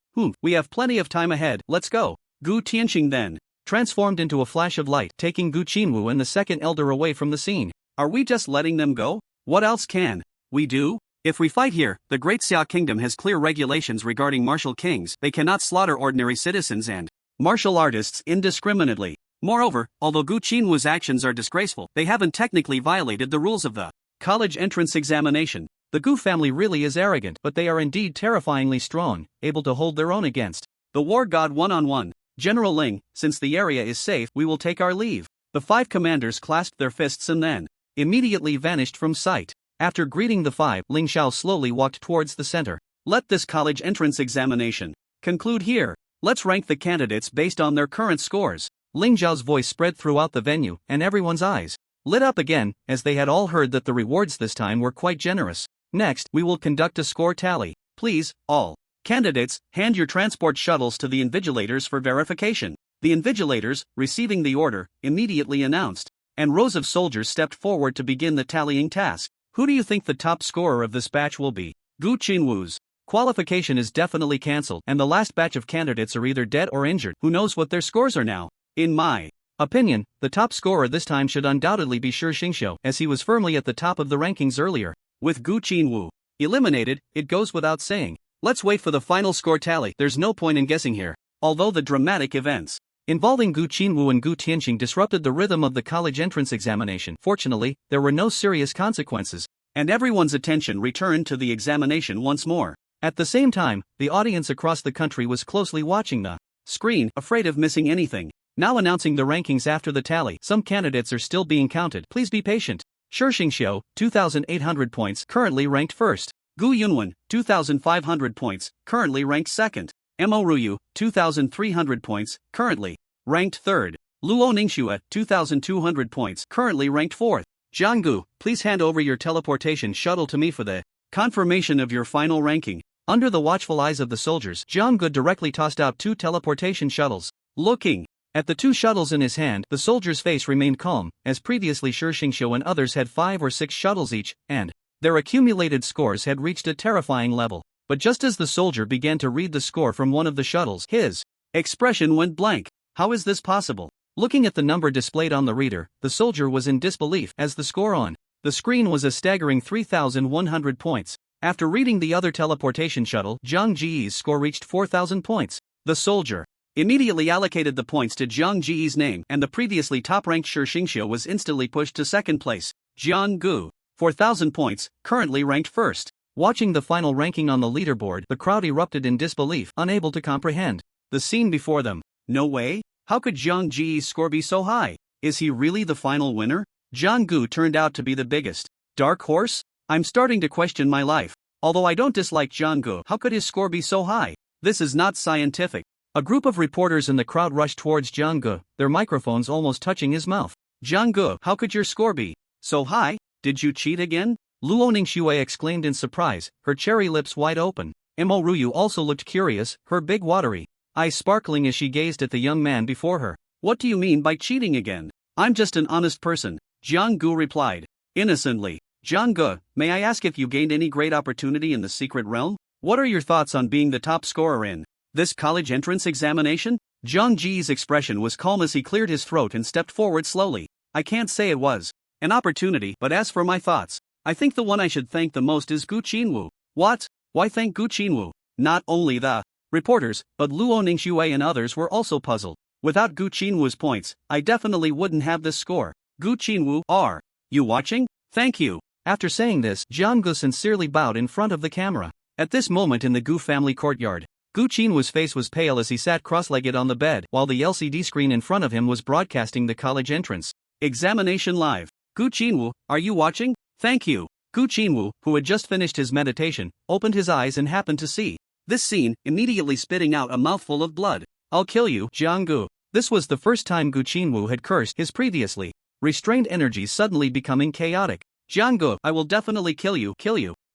We have plenty of time ahead, let's go. Gu Tianqing then transformed into a flash of light, taking Gu Qinwu and the second elder away from the scene. Are we just letting them go? What else can we do? If we fight here, the Great Xia Kingdom has clear regulations regarding martial kings. They cannot slaughter ordinary citizens and martial artists indiscriminately. Moreover, although Gu Qinwu's actions are disgraceful, they haven't technically violated the rules of the college entrance examination. The Gu family really is arrogant, but they are indeed terrifyingly strong, able to hold their own against the war god one-on-one. General Ling, since the area is safe, we will take our leave. The 5 commanders clasped their fists and then immediately vanished from sight. After greeting the 5, Ling Xiao slowly walked towards the center. Let this college entrance examination conclude here. Let's rank the candidates based on their current scores. Ling Xiao's voice spread throughout the venue, and everyone's eyes lit up again, as they had all heard that the rewards this time were quite generous. Next, we will conduct a score tally. Please, all candidates, hand your transport shuttles to the invigilators for verification. The invigilators, receiving the order, immediately announced, and rows of soldiers stepped forward to begin the tallying task. Who do you think the top scorer of this batch will be? Gu Qinwu's qualification is definitely cancelled, and the last batch of candidates are either dead or injured. Who knows what their scores are now? In my opinion, the top scorer this time should undoubtedly be Shi Xingxiu, as he was firmly at the top of the rankings earlier. With Gu Qinwu eliminated, it goes without saying. Let's wait for the final score tally. There's no point in guessing here. Although the dramatic events involving Gu Qinwu and Gu Tianqing disrupted the rhythm of the college entrance examination, fortunately, there were no serious consequences, and everyone's attention returned to the examination once more. At the same time, the audience across the country was closely watching the screen, afraid of missing anything. Now announcing the rankings after the tally. Some candidates are still being counted. Please be patient. Shi Xingxiu, 2,800 points, currently ranked first. Gu Yunwen, 2,500 points, currently ranked second. Mo Ruyu, 2,300 points, currently ranked third. Luo Ningxue, 2,200 points, currently ranked fourth. Jiang Gu, please hand over your teleportation shuttle to me for the confirmation of your final ranking. Under the watchful eyes of the soldiers, Jiang Gu directly tossed out 2 teleportation shuttles. Looking at the 2 shuttles in his hand, the soldier's face remained calm, as previously Shi Xingxiu and others had 5 or 6 shuttles each, and their accumulated scores had reached a terrifying level. But just as the soldier began to read the score from one of the shuttles, his expression went blank. How is this possible? Looking at the number displayed on the reader, the soldier was in disbelief, as the score on the screen was a staggering 3,100 points. After reading the other teleportation shuttle, Jiang Ji's score reached 4,000 points. The soldier immediately allocated the points to Jiang Ji's name, and the previously top-ranked Shi Xingxiu was instantly pushed to second place. Jiang Gu, 4,000 points, currently ranked first. Watching the final ranking on the leaderboard, the crowd erupted in disbelief, unable to comprehend the scene before them. No way? How could Jiang Ji's score be so high? Is he really the final winner? Jiang Gu turned out to be the biggest dark horse? I'm starting to question my life. Although I don't dislike Jiang Gu, how could his score be so high? This is not scientific. A group of reporters in the crowd rushed towards Jiang Gu, their microphones almost touching his mouth. Jiang Gu, how could your score be so high? Did you cheat again? Luo Ningxue exclaimed in surprise, her cherry lips wide open. Mo Ruyu also looked curious, her big watery eyes sparkling as she gazed at the young man before her. What do you mean by cheating again? I'm just an honest person, Jiang Gu replied innocently. Jiang Gu, may I ask if you gained any great opportunity in the secret realm? What are your thoughts on being the top scorer in this college entrance examination? Jiang Ji's expression was calm as he cleared his throat and stepped forward slowly. I can't say it was an opportunity, but as for my thoughts, I think the one I should thank the most is Gu Qinwu. What? Why thank Gu Qinwu? Not only the reporters, but Luo Ningxue and others were also puzzled. Without Gu Qinwu's points, I definitely wouldn't have this score. Gu Qinwu, are you watching? Thank you. After saying this, Jiang Gu sincerely bowed in front of the camera. At this moment in the Gu family courtyard, Gu Qinwu's face was pale as he sat cross-legged on the bed while the LCD screen in front of him was broadcasting the college entrance examination live. Gu Qinwu, are you watching? Thank you. Gu Qinwu, who had just finished his meditation, opened his eyes and happened to see this scene, immediately spitting out a mouthful of blood. I'll kill you, Jianggu. This was the first time Gu Qinwu had cursed, his previously restrained energies suddenly becoming chaotic. Jianggu, I will definitely kill you.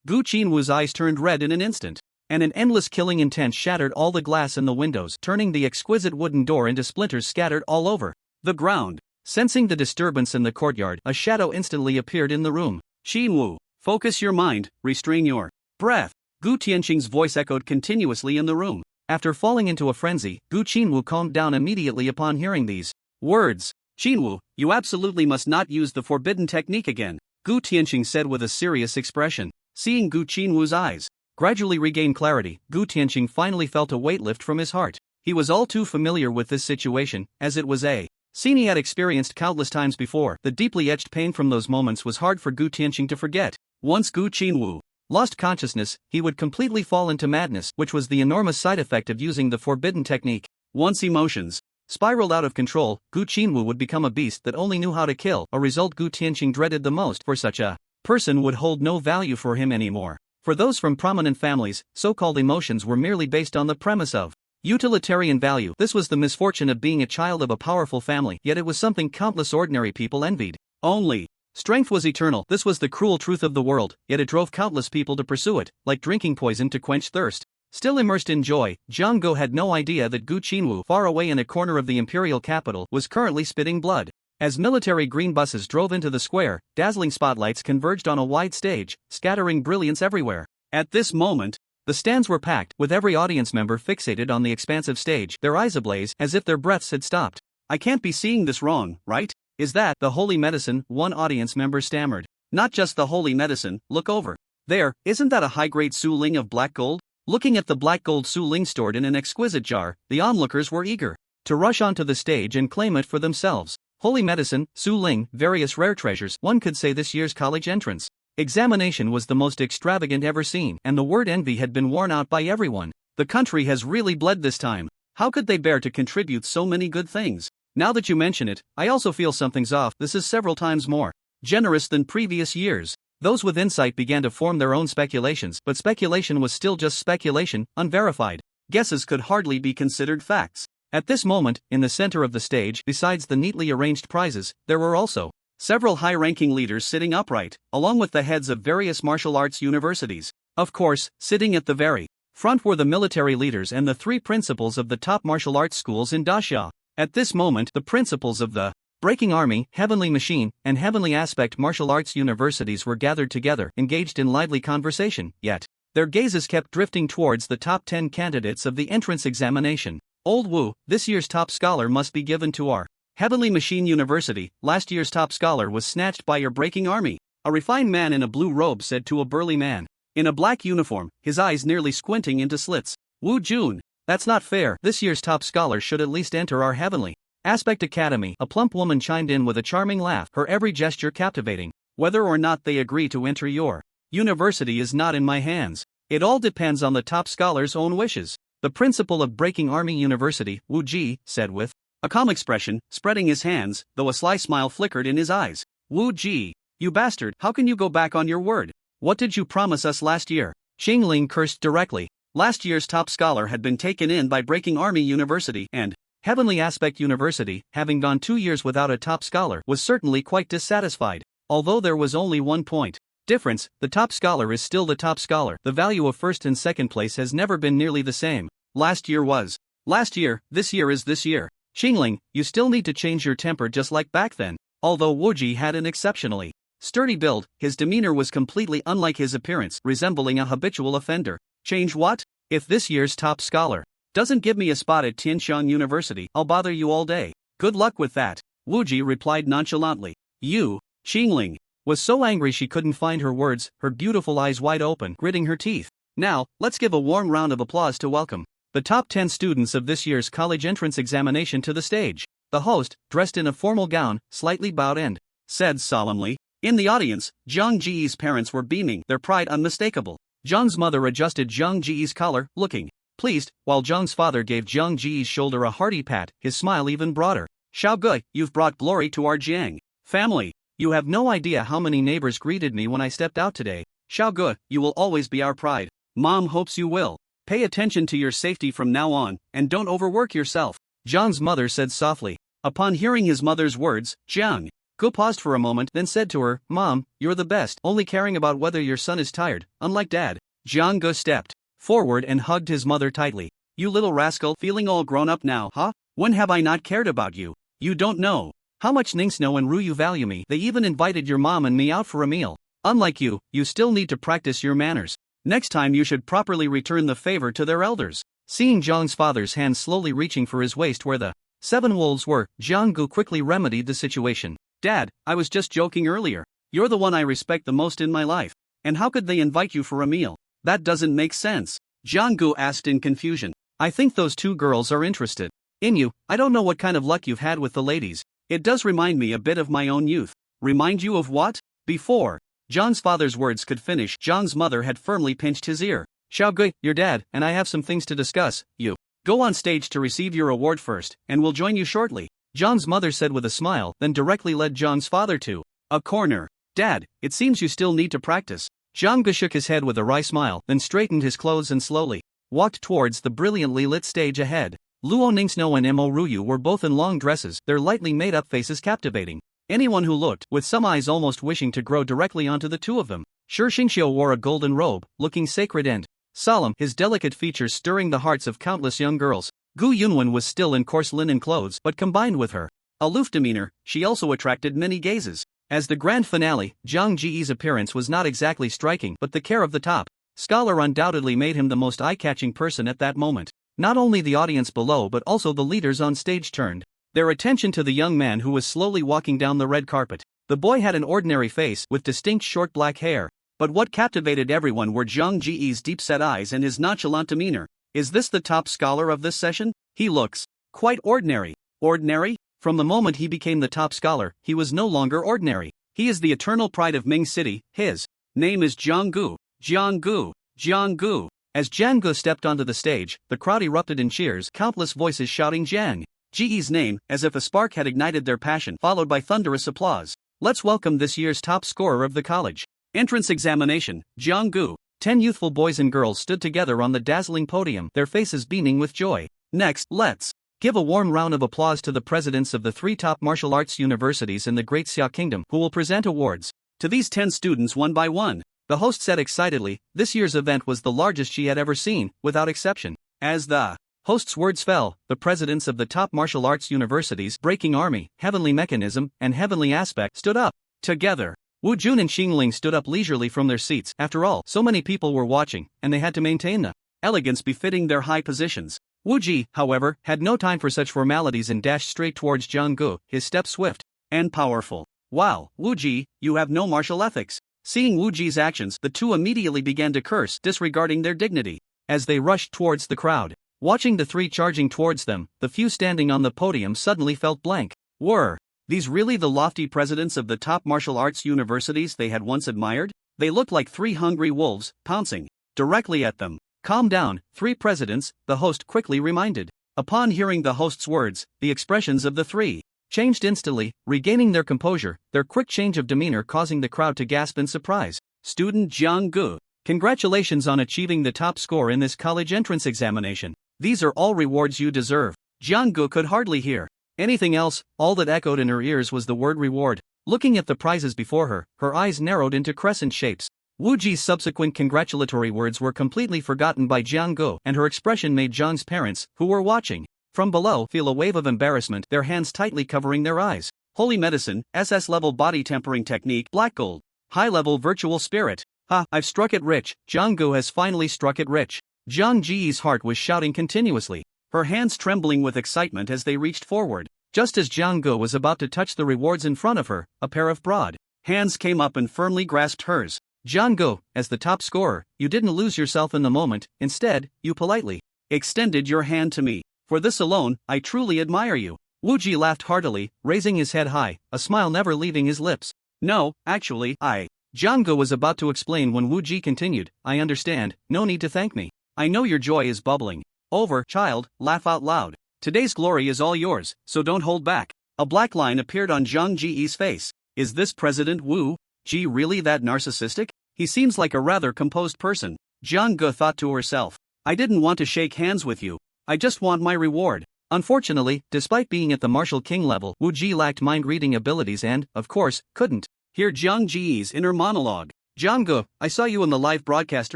Gu Qinwu's eyes turned red in an instant, and an endless killing intent shattered all the glass in the windows, turning the exquisite wooden door into splinters scattered all over the ground. Sensing the disturbance in the courtyard, a shadow instantly appeared in the room. Qinwu, focus your mind, restrain your breath. Gu Tianqing's voice echoed continuously in the room. After falling into a frenzy, Gu Qinwu calmed down immediately upon hearing these words. Qinwu, you absolutely must not use the forbidden technique again, Gu Tianqing said with a serious expression. Seeing Gu Qinwu's eyes gradually regain clarity, Gu Tianqing finally felt a weight lift from his heart. He was all too familiar with this situation, as it was a scene he had experienced countless times before. The deeply etched pain from those moments was hard for Gu Tianqing to forget. Once Gu Qinwu lost consciousness, he would completely fall into madness, which was the enormous side effect of using the forbidden technique. Once emotions spiraled out of control, Gu Qinwu would become a beast that only knew how to kill, a result Gu Tianqing dreaded the most, for such a person would hold no value for him anymore. For those from prominent families, so-called emotions were merely based on the premise of utilitarian value. This was the misfortune of being a child of a powerful family, yet it was something countless ordinary people envied. Only strength was eternal. This was the cruel truth of the world, yet it drove countless people to pursue it, like drinking poison to quench thirst. Still immersed in joy, Jiang Go had no idea that Gu Qinwu, far away in a corner of the imperial capital, was currently spitting blood. As military green buses drove into the square, dazzling spotlights converged on a wide stage, scattering brilliance everywhere. At this moment, the stands were packed, with every audience member fixated on the expansive stage, their eyes ablaze, as if their breaths had stopped. I can't be seeing this wrong, right? Is that the holy medicine? One audience member stammered. Not just the holy medicine, look over there, isn't that a high-grade Su Ling of black gold? Looking at the black gold Su Ling stored in an exquisite jar, the onlookers were eager to rush onto the stage and claim it for themselves. Holy medicine, Su Ling, various rare treasures. One could say this year's college entrance examination was the most extravagant ever seen, and the word envy had been worn out by everyone. The country has really bled this time. How could they bear to contribute so many good things? Now that you mention it, I also feel something's off. This is several times more generous than previous years. Those with insight began to form their own speculations, but speculation was still just speculation, unverified. Guesses could hardly be considered facts. At this moment, in the center of the stage, besides the neatly arranged prizes, there were also several high-ranking leaders sitting upright, along with the heads of various martial arts universities. Of course, sitting at the very front were the military leaders and the three principals of the top martial arts schools in Daxia. At this moment, the principals of the Breaking Army, Heavenly Machine, and Heavenly Aspect martial arts universities were gathered together, engaged in lively conversation, yet their gazes kept drifting towards the top 10 candidates of the entrance examination. Old Wu, this year's top scholar must be given to our Heavenly Machine University. Last year's top scholar was snatched by your Breaking Army, a refined man in a blue robe said to a burly man in a black uniform, his eyes nearly squinting into slits. Wu Jun, that's not fair. This year's top scholar should at least enter our Heavenly Aspect Academy. A plump woman chimed in with a charming laugh, her every gesture captivating. Whether or not they agree to enter your university is not in my hands. It all depends on the top scholar's own wishes. The principal of Breaking Army University, Wu Ji, said with a calm expression, spreading his hands, though a sly smile flickered in his eyes. Wu Ji, you bastard, how can you go back on your word? What did you promise us last year? Xingling cursed directly. Last year's top scholar had been taken in by Breaking Army University, and Heavenly Aspect University, having gone 2 years without a top scholar, was certainly quite dissatisfied. Although there was only 1 point difference, the top scholar is still the top scholar. The value of first and second place has never been nearly the same. Last year was last year, this year is this year. Xingling, you still need to change your temper just like back then. Although Wuji had an exceptionally sturdy build, his demeanor was completely unlike his appearance, resembling a habitual offender. Change what? If this year's top scholar doesn't give me a spot at Tianxiang University, I'll bother you all day. Good luck with that, Wuji replied nonchalantly. You, Xingling, was so angry she couldn't find her words, her beautiful eyes wide open, gritting her teeth. Now, let's give a warm round of applause to welcome the top 10 students of this year's college entrance examination to the stage. The host, dressed in a formal gown, slightly bowed and said solemnly. In the audience, Zhang Ji's parents were beaming, their pride unmistakable. Zhang's mother adjusted Zhang Ji's collar, looking Pleased, while Jiang's father gave Jiang Ji's shoulder a hearty pat, his smile even broader. Xiaoge, you've brought glory to our Jiang family. You have no idea how many neighbors greeted me when I stepped out today. Xiaoge, you will always be our pride. Mom hopes you will. Pay attention to your safety from now on, and don't overwork yourself, Jiang's mother said softly. Upon hearing his mother's words, Jiang Gu paused for a moment, then said to her, Mom, you're the best, only caring about whether your son is tired, unlike Dad. Jiang Gu stepped forward and hugged his mother tightly. You little rascal, feeling all grown up now, huh? When have I not cared about you? You don't know how much Ning Snow and Ryu value me. They even invited your mom and me out for a meal. Unlike you, you still need to practice your manners. Next time you should properly return the favor to their elders. Seeing Jiang's father's hand slowly reaching for his waist where the 7 wolves were, Jiang Gu quickly remedied the situation. Dad, I was just joking earlier. You're the one I respect the most in my life. And how could they invite you for a meal? That doesn't make sense. Jiang Gu asked in confusion. I think those 2 girls are interested in you. I don't know what kind of luck you've had with the ladies. It does remind me a bit of my own youth. Remind you of what? Before Jiang's father's words could finish, Jiang's mother had firmly pinched his ear. Xiaogui, your dad and I have some things to discuss. You go on stage to receive your award first, and we'll join you shortly, Jiang's mother said with a smile, then directly led Jiang's father to a corner. Dad, it seems you still need to practice. Jiang Gu shook his head with a wry smile, then straightened his clothes and slowly walked towards the brilliantly lit stage ahead. Luo Ningxno and Mo Ruyu were both in long dresses, their lightly made-up faces captivating anyone who looked, with some eyes almost wishing to grow directly onto the 2 of them. Shi Xingxiu wore a golden robe, looking sacred and solemn, his delicate features stirring the hearts of countless young girls. Gu Yunwen was still in coarse linen clothes, but combined with her aloof demeanor, she also attracted many gazes. As the grand finale, Jiang Ji's appearance was not exactly striking, but the care of the top scholar undoubtedly made him the most eye-catching person at that moment. Not only the audience below but also the leaders on stage turned their attention to the young man who was slowly walking down the red carpet. The boy had an ordinary face with distinct short black hair, but what captivated everyone were Jiang Ji's deep-set eyes and his nonchalant demeanor. Is this the top scholar of this session? He looks quite ordinary. Ordinary? From the moment he became the top scholar, he was no longer ordinary. He is the eternal pride of Ming City. His name is Jiang Gu. Jiang Gu. Jiang Gu. As Jiang Gu stepped onto the stage, the crowd erupted in cheers, countless voices shouting Jiang Ji's name, as if a spark had ignited their passion, followed by thunderous applause. Let's welcome this year's top scorer of the college entrance examination, Jiang Gu. 10 youthful boys and girls stood together on the dazzling podium, their faces beaming with joy. Next, let's give a warm round of applause to the presidents of the 3 top martial arts universities in the Great Xia Kingdom, who will present awards to these 10 students one by one. The host said excitedly. This year's event was the largest she had ever seen, without exception. As the host's words fell, the presidents of the top martial arts universities, Breaking Army, Heavenly Mechanism, and Heavenly Aspect, stood up together. Wu Jun and Xingling stood up leisurely from their seats. After all, so many people were watching, and they had to maintain the elegance befitting their high positions. Wu Ji, however, had no time for such formalities and dashed straight towards Jiang Gu, his step swift and powerful. Wow, Wu Ji, you have no martial ethics. Seeing Wu Ji's actions, the 2 immediately began to curse, disregarding their dignity. As they rushed towards the crowd, watching the 3 charging towards them, the few standing on the podium suddenly felt blank. Were these really the lofty presidents of the top martial arts universities they had once admired? They looked like 3 hungry wolves, pouncing directly at them. Calm down, 3 presidents, the host quickly reminded. Upon hearing the host's words, the expressions of the 3 changed instantly, regaining their composure, their quick change of demeanor causing the crowd to gasp in surprise. Student Jiang Gu, congratulations on achieving the top score in this college entrance examination. These are all rewards you deserve. Jiang Gu could hardly hear anything else. All that echoed in her ears was the word reward. Looking at the prizes before her, her eyes narrowed into crescent shapes. Wu Ji's subsequent congratulatory words were completely forgotten by Jiang Gu, and her expression made Jiang's parents, who were watching from below, feel a wave of embarrassment, their hands tightly covering their eyes. Holy medicine, SS-level body tempering technique, black gold, high-level virtual spirit. Ha, I've struck it rich. Jiang Gu has finally struck it rich. Jiang Ji's heart was shouting continuously, her hands trembling with excitement as they reached forward. Just as Jiang Gu was about to touch the rewards in front of her, a pair of broad hands came up and firmly grasped hers. Jiang Gu, as the top scorer, you didn't lose yourself in the moment. Instead, you politely extended your hand to me. For this alone, I truly admire you. Wu Ji laughed heartily, raising his head high, a smile never leaving his lips. No, actually, Jiang Gu was about to explain when Wu Ji continued, I understand, no need to thank me. I know your joy is bubbling. Over, child, laugh out loud. Today's glory is all yours, so don't hold back. A black line appeared on Zhang Ji's face. Is this President Wu Ji really that narcissistic? He seems like a rather composed person. Jiang Ge thought to herself. I didn't want to shake hands with you. I just want my reward. Unfortunately, despite being at the martial king level, Wu Ji lacked mind-reading abilities and, of course, couldn't hear Jiang Ji's inner monologue. Jiang Ge, I saw you in the live broadcast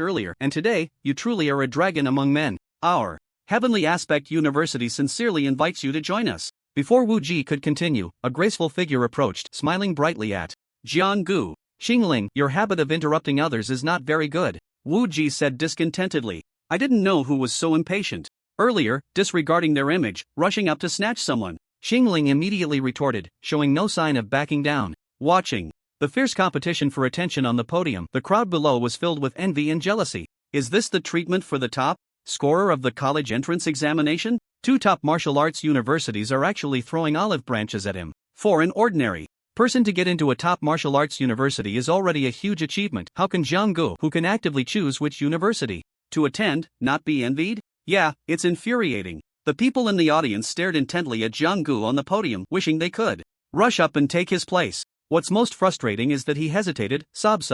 earlier, and today, you truly are a dragon among men. Our Heavenly Aspect University sincerely invites you to join us. Before Wu Ji could continue, a graceful figure approached, smiling brightly at Jiang Gu. Xingling, your habit of interrupting others is not very good, Wu Ji said discontentedly. I didn't know who was so impatient. Earlier, disregarding their image, rushing up to snatch someone. Xingling immediately retorted, showing no sign of backing down. Watching the fierce competition for attention on the podium, the crowd below was filled with envy and jealousy. Is this the treatment for the top scorer of the college entrance examination? 2 top martial arts universities are actually throwing olive branches at him. For an ordinary person to get into a top martial arts university is already a huge achievement. How can Jiang Gu, who can actively choose which university to attend, not be envied? Yeah, it's infuriating. The people in the audience stared intently at Jiang Gu on the podium, wishing they could rush up and take his place. What's most frustrating is that he hesitated, sob.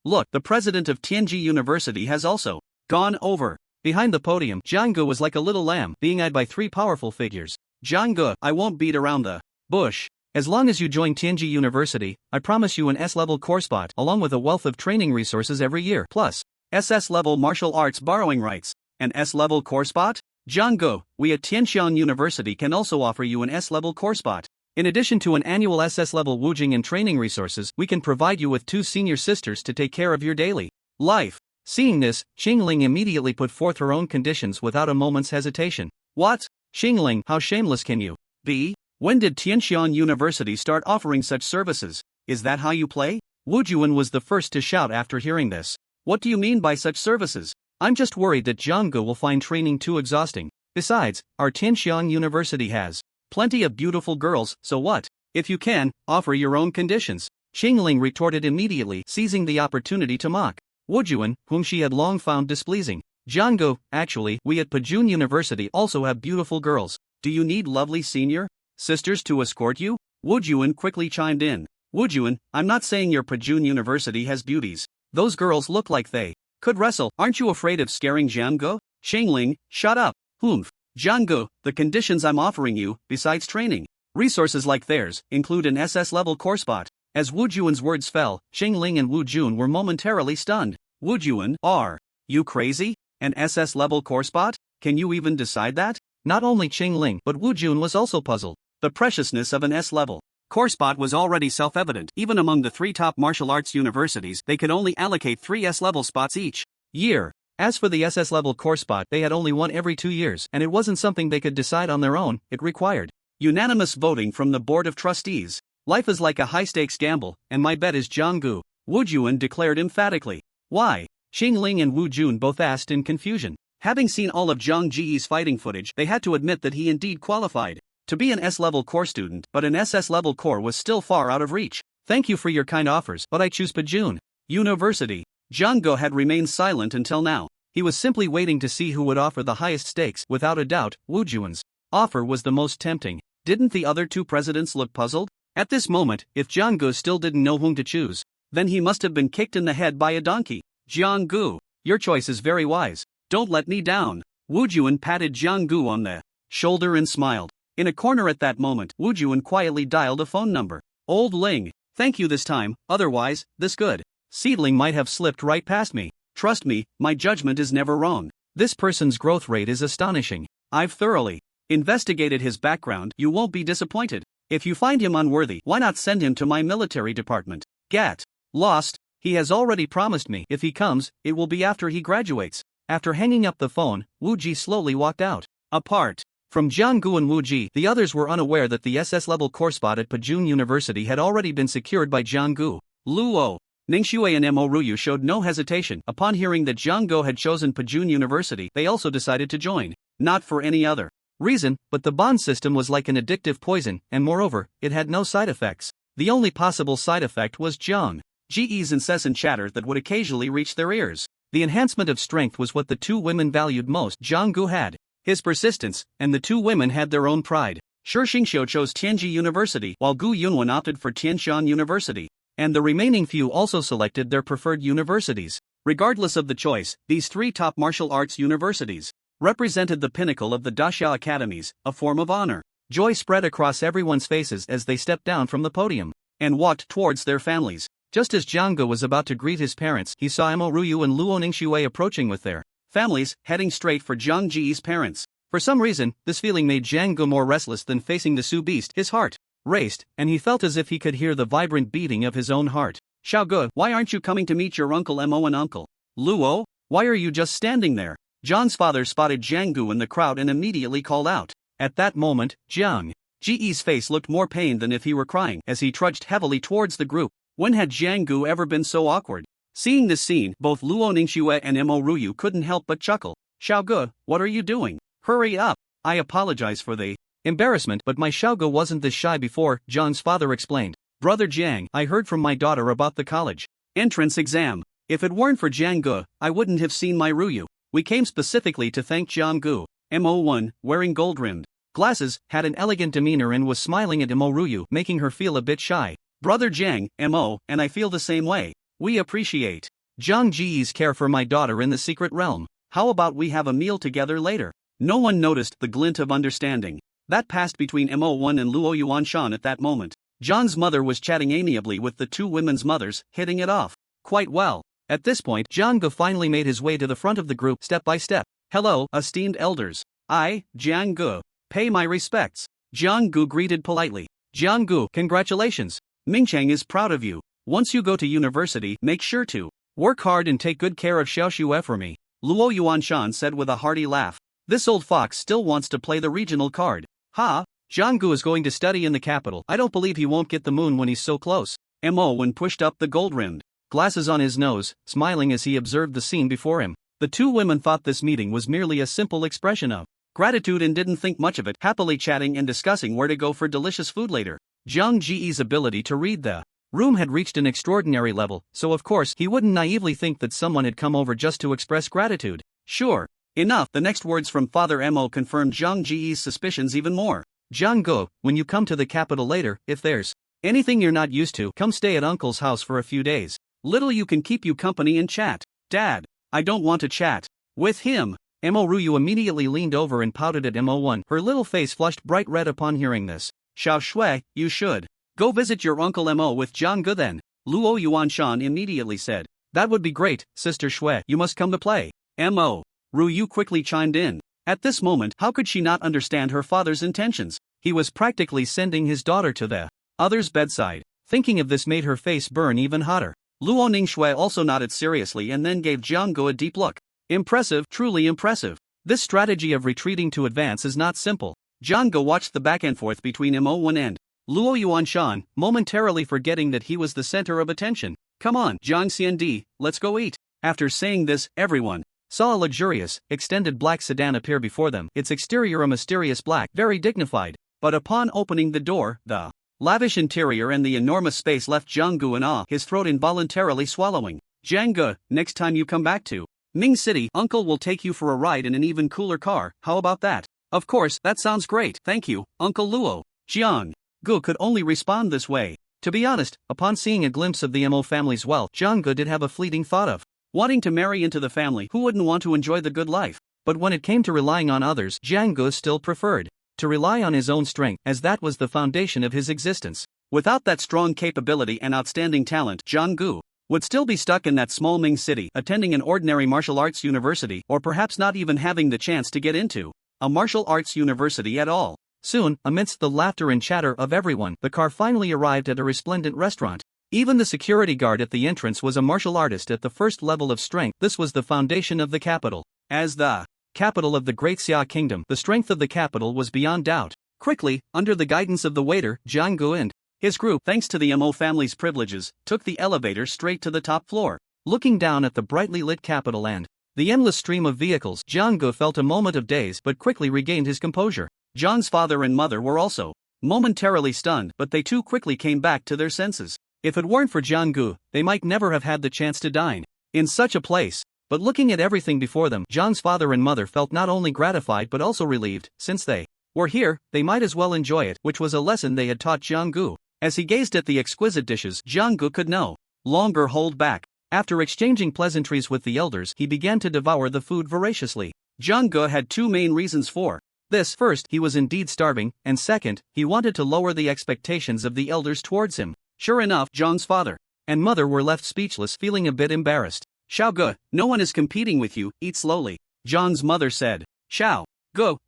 Look, the president of Tianji University has also gone over. Behind the podium, Jiang Gu was like a little lamb, being eyed by 3 powerful figures. Jiang Gu, I won't beat around the bush. As long as you join Tianji University, I promise you an S-level course spot, along with a wealth of training resources every year, plus SS-level martial arts borrowing rights. An S-level course spot? Jiang Gu, we at Tianxiang University can also offer you an S-level course spot. In addition to an annual SS-level Wujing and training resources, we can provide you with 2 senior sisters to take care of your daily life. Seeing this, Xingling immediately put forth her own conditions without a moment's hesitation. What? Xingling, how shameless can you be? When did Tianxiang University start offering such services? Is that how you play? Wu Juan was the first to shout after hearing this. What do you mean by such services? I'm just worried that Jiang Gu will find training too exhausting. Besides, our Tianxiang University has plenty of beautiful girls, so what? If you can, offer your own conditions. Xingling retorted immediately, seizing the opportunity to mock Wu Juan, whom she had long found displeasing. Jiang Gu, actually, we at Pajun University also have beautiful girls. Do you need lovely senior sisters to escort you? Wu Juan quickly chimed in. Wu Juan, I'm not saying your Pajun University has beauties. Those girls look like they could wrestle. Aren't you afraid of scaring Jiang Gu? Xingling, shut up. Humph. Jiang Gu, the conditions I'm offering you, besides training resources like theirs, include an SS-level course spot. As Wu Juan's words fell, Xingling and Wu Jun were momentarily stunned. Wu Juan, are you crazy? An SS-level course spot? Can you even decide that? Not only Xingling, but Wu Jun was also puzzled. The preciousness of an S-level course spot was already self-evident. Even among the 3 top martial arts universities, they could only allocate 3 S-level spots each year. As for the SS-level course spot, they had only one every 2 years, and it wasn't something they could decide on their own. It required unanimous voting from the Board of Trustees. Life is like a high-stakes gamble, and my bet is Jiang Gu, Wu Juan declared emphatically. Why? Xingling and Wu Jun both asked in confusion. Having seen all of Jiang Ji's fighting footage, they had to admit that he indeed qualified to be an S-level core student, but an SS-level core was still far out of reach. Thank you for your kind offers, but I choose Pajun University. Jiang Gu had remained silent until now. He was simply waiting to see who would offer the highest stakes. Without a doubt, Wu Juan's offer was the most tempting. Didn't the other 2 presidents look puzzled? At this moment, if Jiang Gu still didn't know whom to choose, then he must have been kicked in the head by a donkey. Jiang Gu, your choice is very wise. Don't let me down. Wu Juan patted Jiang Gu on the shoulder and smiled. In a corner at that moment, Wu Juan quietly dialed a phone number. Old Ling, thank you this time, otherwise, this good seedling might have slipped right past me. Trust me, my judgment is never wrong. This person's growth rate is astonishing. I've thoroughly investigated his background. You won't be disappointed. If you find him unworthy, why not send him to my military department? Get lost. He has already promised me, if he comes, it will be after he graduates. After hanging up the phone, Wu Ji slowly walked out. Apart from Jiang Gu and Wu Ji, the others were unaware that the SS-level course spot at Pajun University had already been secured by Jiang Gu. Luo, Ningxue and Mo Ruyu showed no hesitation. Upon hearing that Jiang Gu had chosen Pajun University, they also decided to join. Not for any other reason, but the bond system was like an addictive poison, and moreover, it had no side effects. The only possible side effect was Jiang Ji's incessant chatter that would occasionally reach their ears. The enhancement of strength was what the 2 women valued most. Jiang Gu had his persistence, and the two women had their own pride. Shi Xingxiu chose Tianji University, while Gu Yunwen opted for Tianshan University, and the remaining few also selected their preferred universities. Regardless of the choice, these three top martial arts universities represented the pinnacle of the Daxia academies, a form of honor. Joy spread across everyone's faces as they stepped down from the podium and walked towards their families. Just as Jiang Ge was about to greet his parents, he saw Mo Ruyu and Luo Ningxue approaching with their families, heading straight for Jiang Ji's parents. For some reason, this feeling made Jiang Ge more restless than facing the Su beast. His heart raced, and he felt as if he could hear the vibrant beating of his own heart. Xiao Ge, why aren't you coming to meet your uncle Mo and uncle Luo? Why are you just standing there? John's father spotted Jiang Ge in the crowd and immediately called out. At that moment, Jiang Ji's face looked more pained than if he were crying as he trudged heavily towards the group. When had Jiang Ge ever been so awkward? Seeing this scene, both Luo Ningxue and Mo Ruyu couldn't help but chuckle. Xiao Ge, what are you doing? Hurry up! I apologize for the embarrassment, but my Xiao Ge wasn't this shy before, John's father explained. Brother Jiang, I heard from my daughter about the college entrance exam. If it weren't for Jiang Ge, I wouldn't have seen my Ruyu. We came specifically to thank Jiang Ge. Mo1, wearing gold-rimmed glasses, had an elegant demeanor and was smiling at Mo Ruyu, making her feel a bit shy. Brother Jiang, Mo, and I feel the same way. We appreciate Jiang Ji's care for my daughter in the secret realm. How about we have a meal together later? No one noticed the glint of understanding that passed between Mo1 and Luo Yuanshan at that moment. John's mother was chatting amiably with the two women's mothers, hitting it off quite well. At this point, Jiang Ge finally made his way to the front of the group step by step. Hello, esteemed elders. I, Jiang Ge, pay my respects. Jiang Ge greeted politely. Jiang Ge, congratulations. Mingchang is proud of you. Once you go to university, make sure to work hard and take good care of Xiaoxue for me, Luo Yuanshan said with a hearty laugh. This old fox still wants to play the regional card. Ha! Jiang Ge is going to study in the capital. I don't believe he won't get the moon when he's so close. Mo1 pushed up the gold-rimmed glasses on his nose, smiling as he observed the scene before him. The two women thought this meeting was merely a simple expression of gratitude and didn't think much of it, happily chatting and discussing where to go for delicious food later. Jiang Ji's ability to read the room had reached an extraordinary level, so of course he wouldn't naively think that someone had come over just to express gratitude. Sure enough, the next words from Father Mo confirmed Jiang Ji's suspicions even more. Jiang Ge, when you come to the capital later, if there's anything you're not used to, come stay at Uncle's house for a few days. Little you can keep you company and chat. Dad, I don't want to chat with him. Mo Ruyu immediately leaned over and pouted at Mo1. Her little face flushed bright red upon hearing this. Xiao Shui, you should go visit your Uncle Mo with Jiang Ge then, Luo Yuanshan immediately said. That would be great, Sister Shui. You must come to play. Mo Ruyu quickly chimed in. At this moment, how could she not understand her father's intentions? He was practically sending his daughter to the other's bedside. Thinking of this made her face burn even hotter. Luo Ningxue also nodded seriously and then gave Jiang Ge a deep look. Impressive, truly impressive. This strategy of retreating to advance is not simple. Jiang Ge watched the back and forth between Mo1 and Luo Yuanshan, momentarily forgetting that he was the center of attention. Come on, Jiang Xiandi, let's go eat. After saying this, everyone saw a luxurious, extended black sedan appear before them, its exterior a mysterious black, very dignified. But upon opening the door, the lavish interior and the enormous space left Jiang Ge in awe, his throat involuntarily swallowing. Jiang Ge, next time you come back to Ming City, Uncle will take you for a ride in an even cooler car. How about that? Of course, that sounds great. Thank you, Uncle Luo. Jiang Ge could only respond this way. To be honest, upon seeing a glimpse of the Mo family's wealth, Jiang Ge did have a fleeting thought of wanting to marry into the family. Who wouldn't want to enjoy the good life? But when it came to relying on others, Jiang Ge still preferred to rely on his own strength, as that was the foundation of his existence. Without that strong capability and outstanding talent, Jiang Ge would still be stuck in that small Ming city, attending an ordinary martial arts university, or perhaps not even having the chance to get into a martial arts university at all. Soon, amidst the laughter and chatter of everyone, the car finally arrived at a resplendent restaurant. Even the security guard at the entrance was a martial artist at the first level of strength. This was the foundation of the capital. As the capital of the Great Xia Kingdom, the strength of the capital was beyond doubt. Quickly, under the guidance of the waiter, Jiang Ge and his group, thanks to the Mo family's privileges, took the elevator straight to the top floor. Looking down at the brightly lit capital and the endless stream of vehicles, Jiang Ge felt a moment of daze but quickly regained his composure. John's father and mother were also momentarily stunned, but they too quickly came back to their senses. If it weren't for Jiang Ge, they might never have had the chance to dine in such a place. But looking at everything before them, Jiang's father and mother felt not only gratified but also relieved. Since they were here, they might as well enjoy it, which was a lesson they had taught Jiang. As he gazed at the exquisite dishes, Jiang could no longer hold back. After exchanging pleasantries with the elders, he began to devour the food voraciously. Jiang had two main reasons for this. First, he was indeed starving, and second, he wanted to lower the expectations of the elders towards him. Sure enough, Jiang's father and mother were left speechless, feeling a bit embarrassed. Xiao, no one is competing with you, eat slowly, Jiang's mother said. Xiao,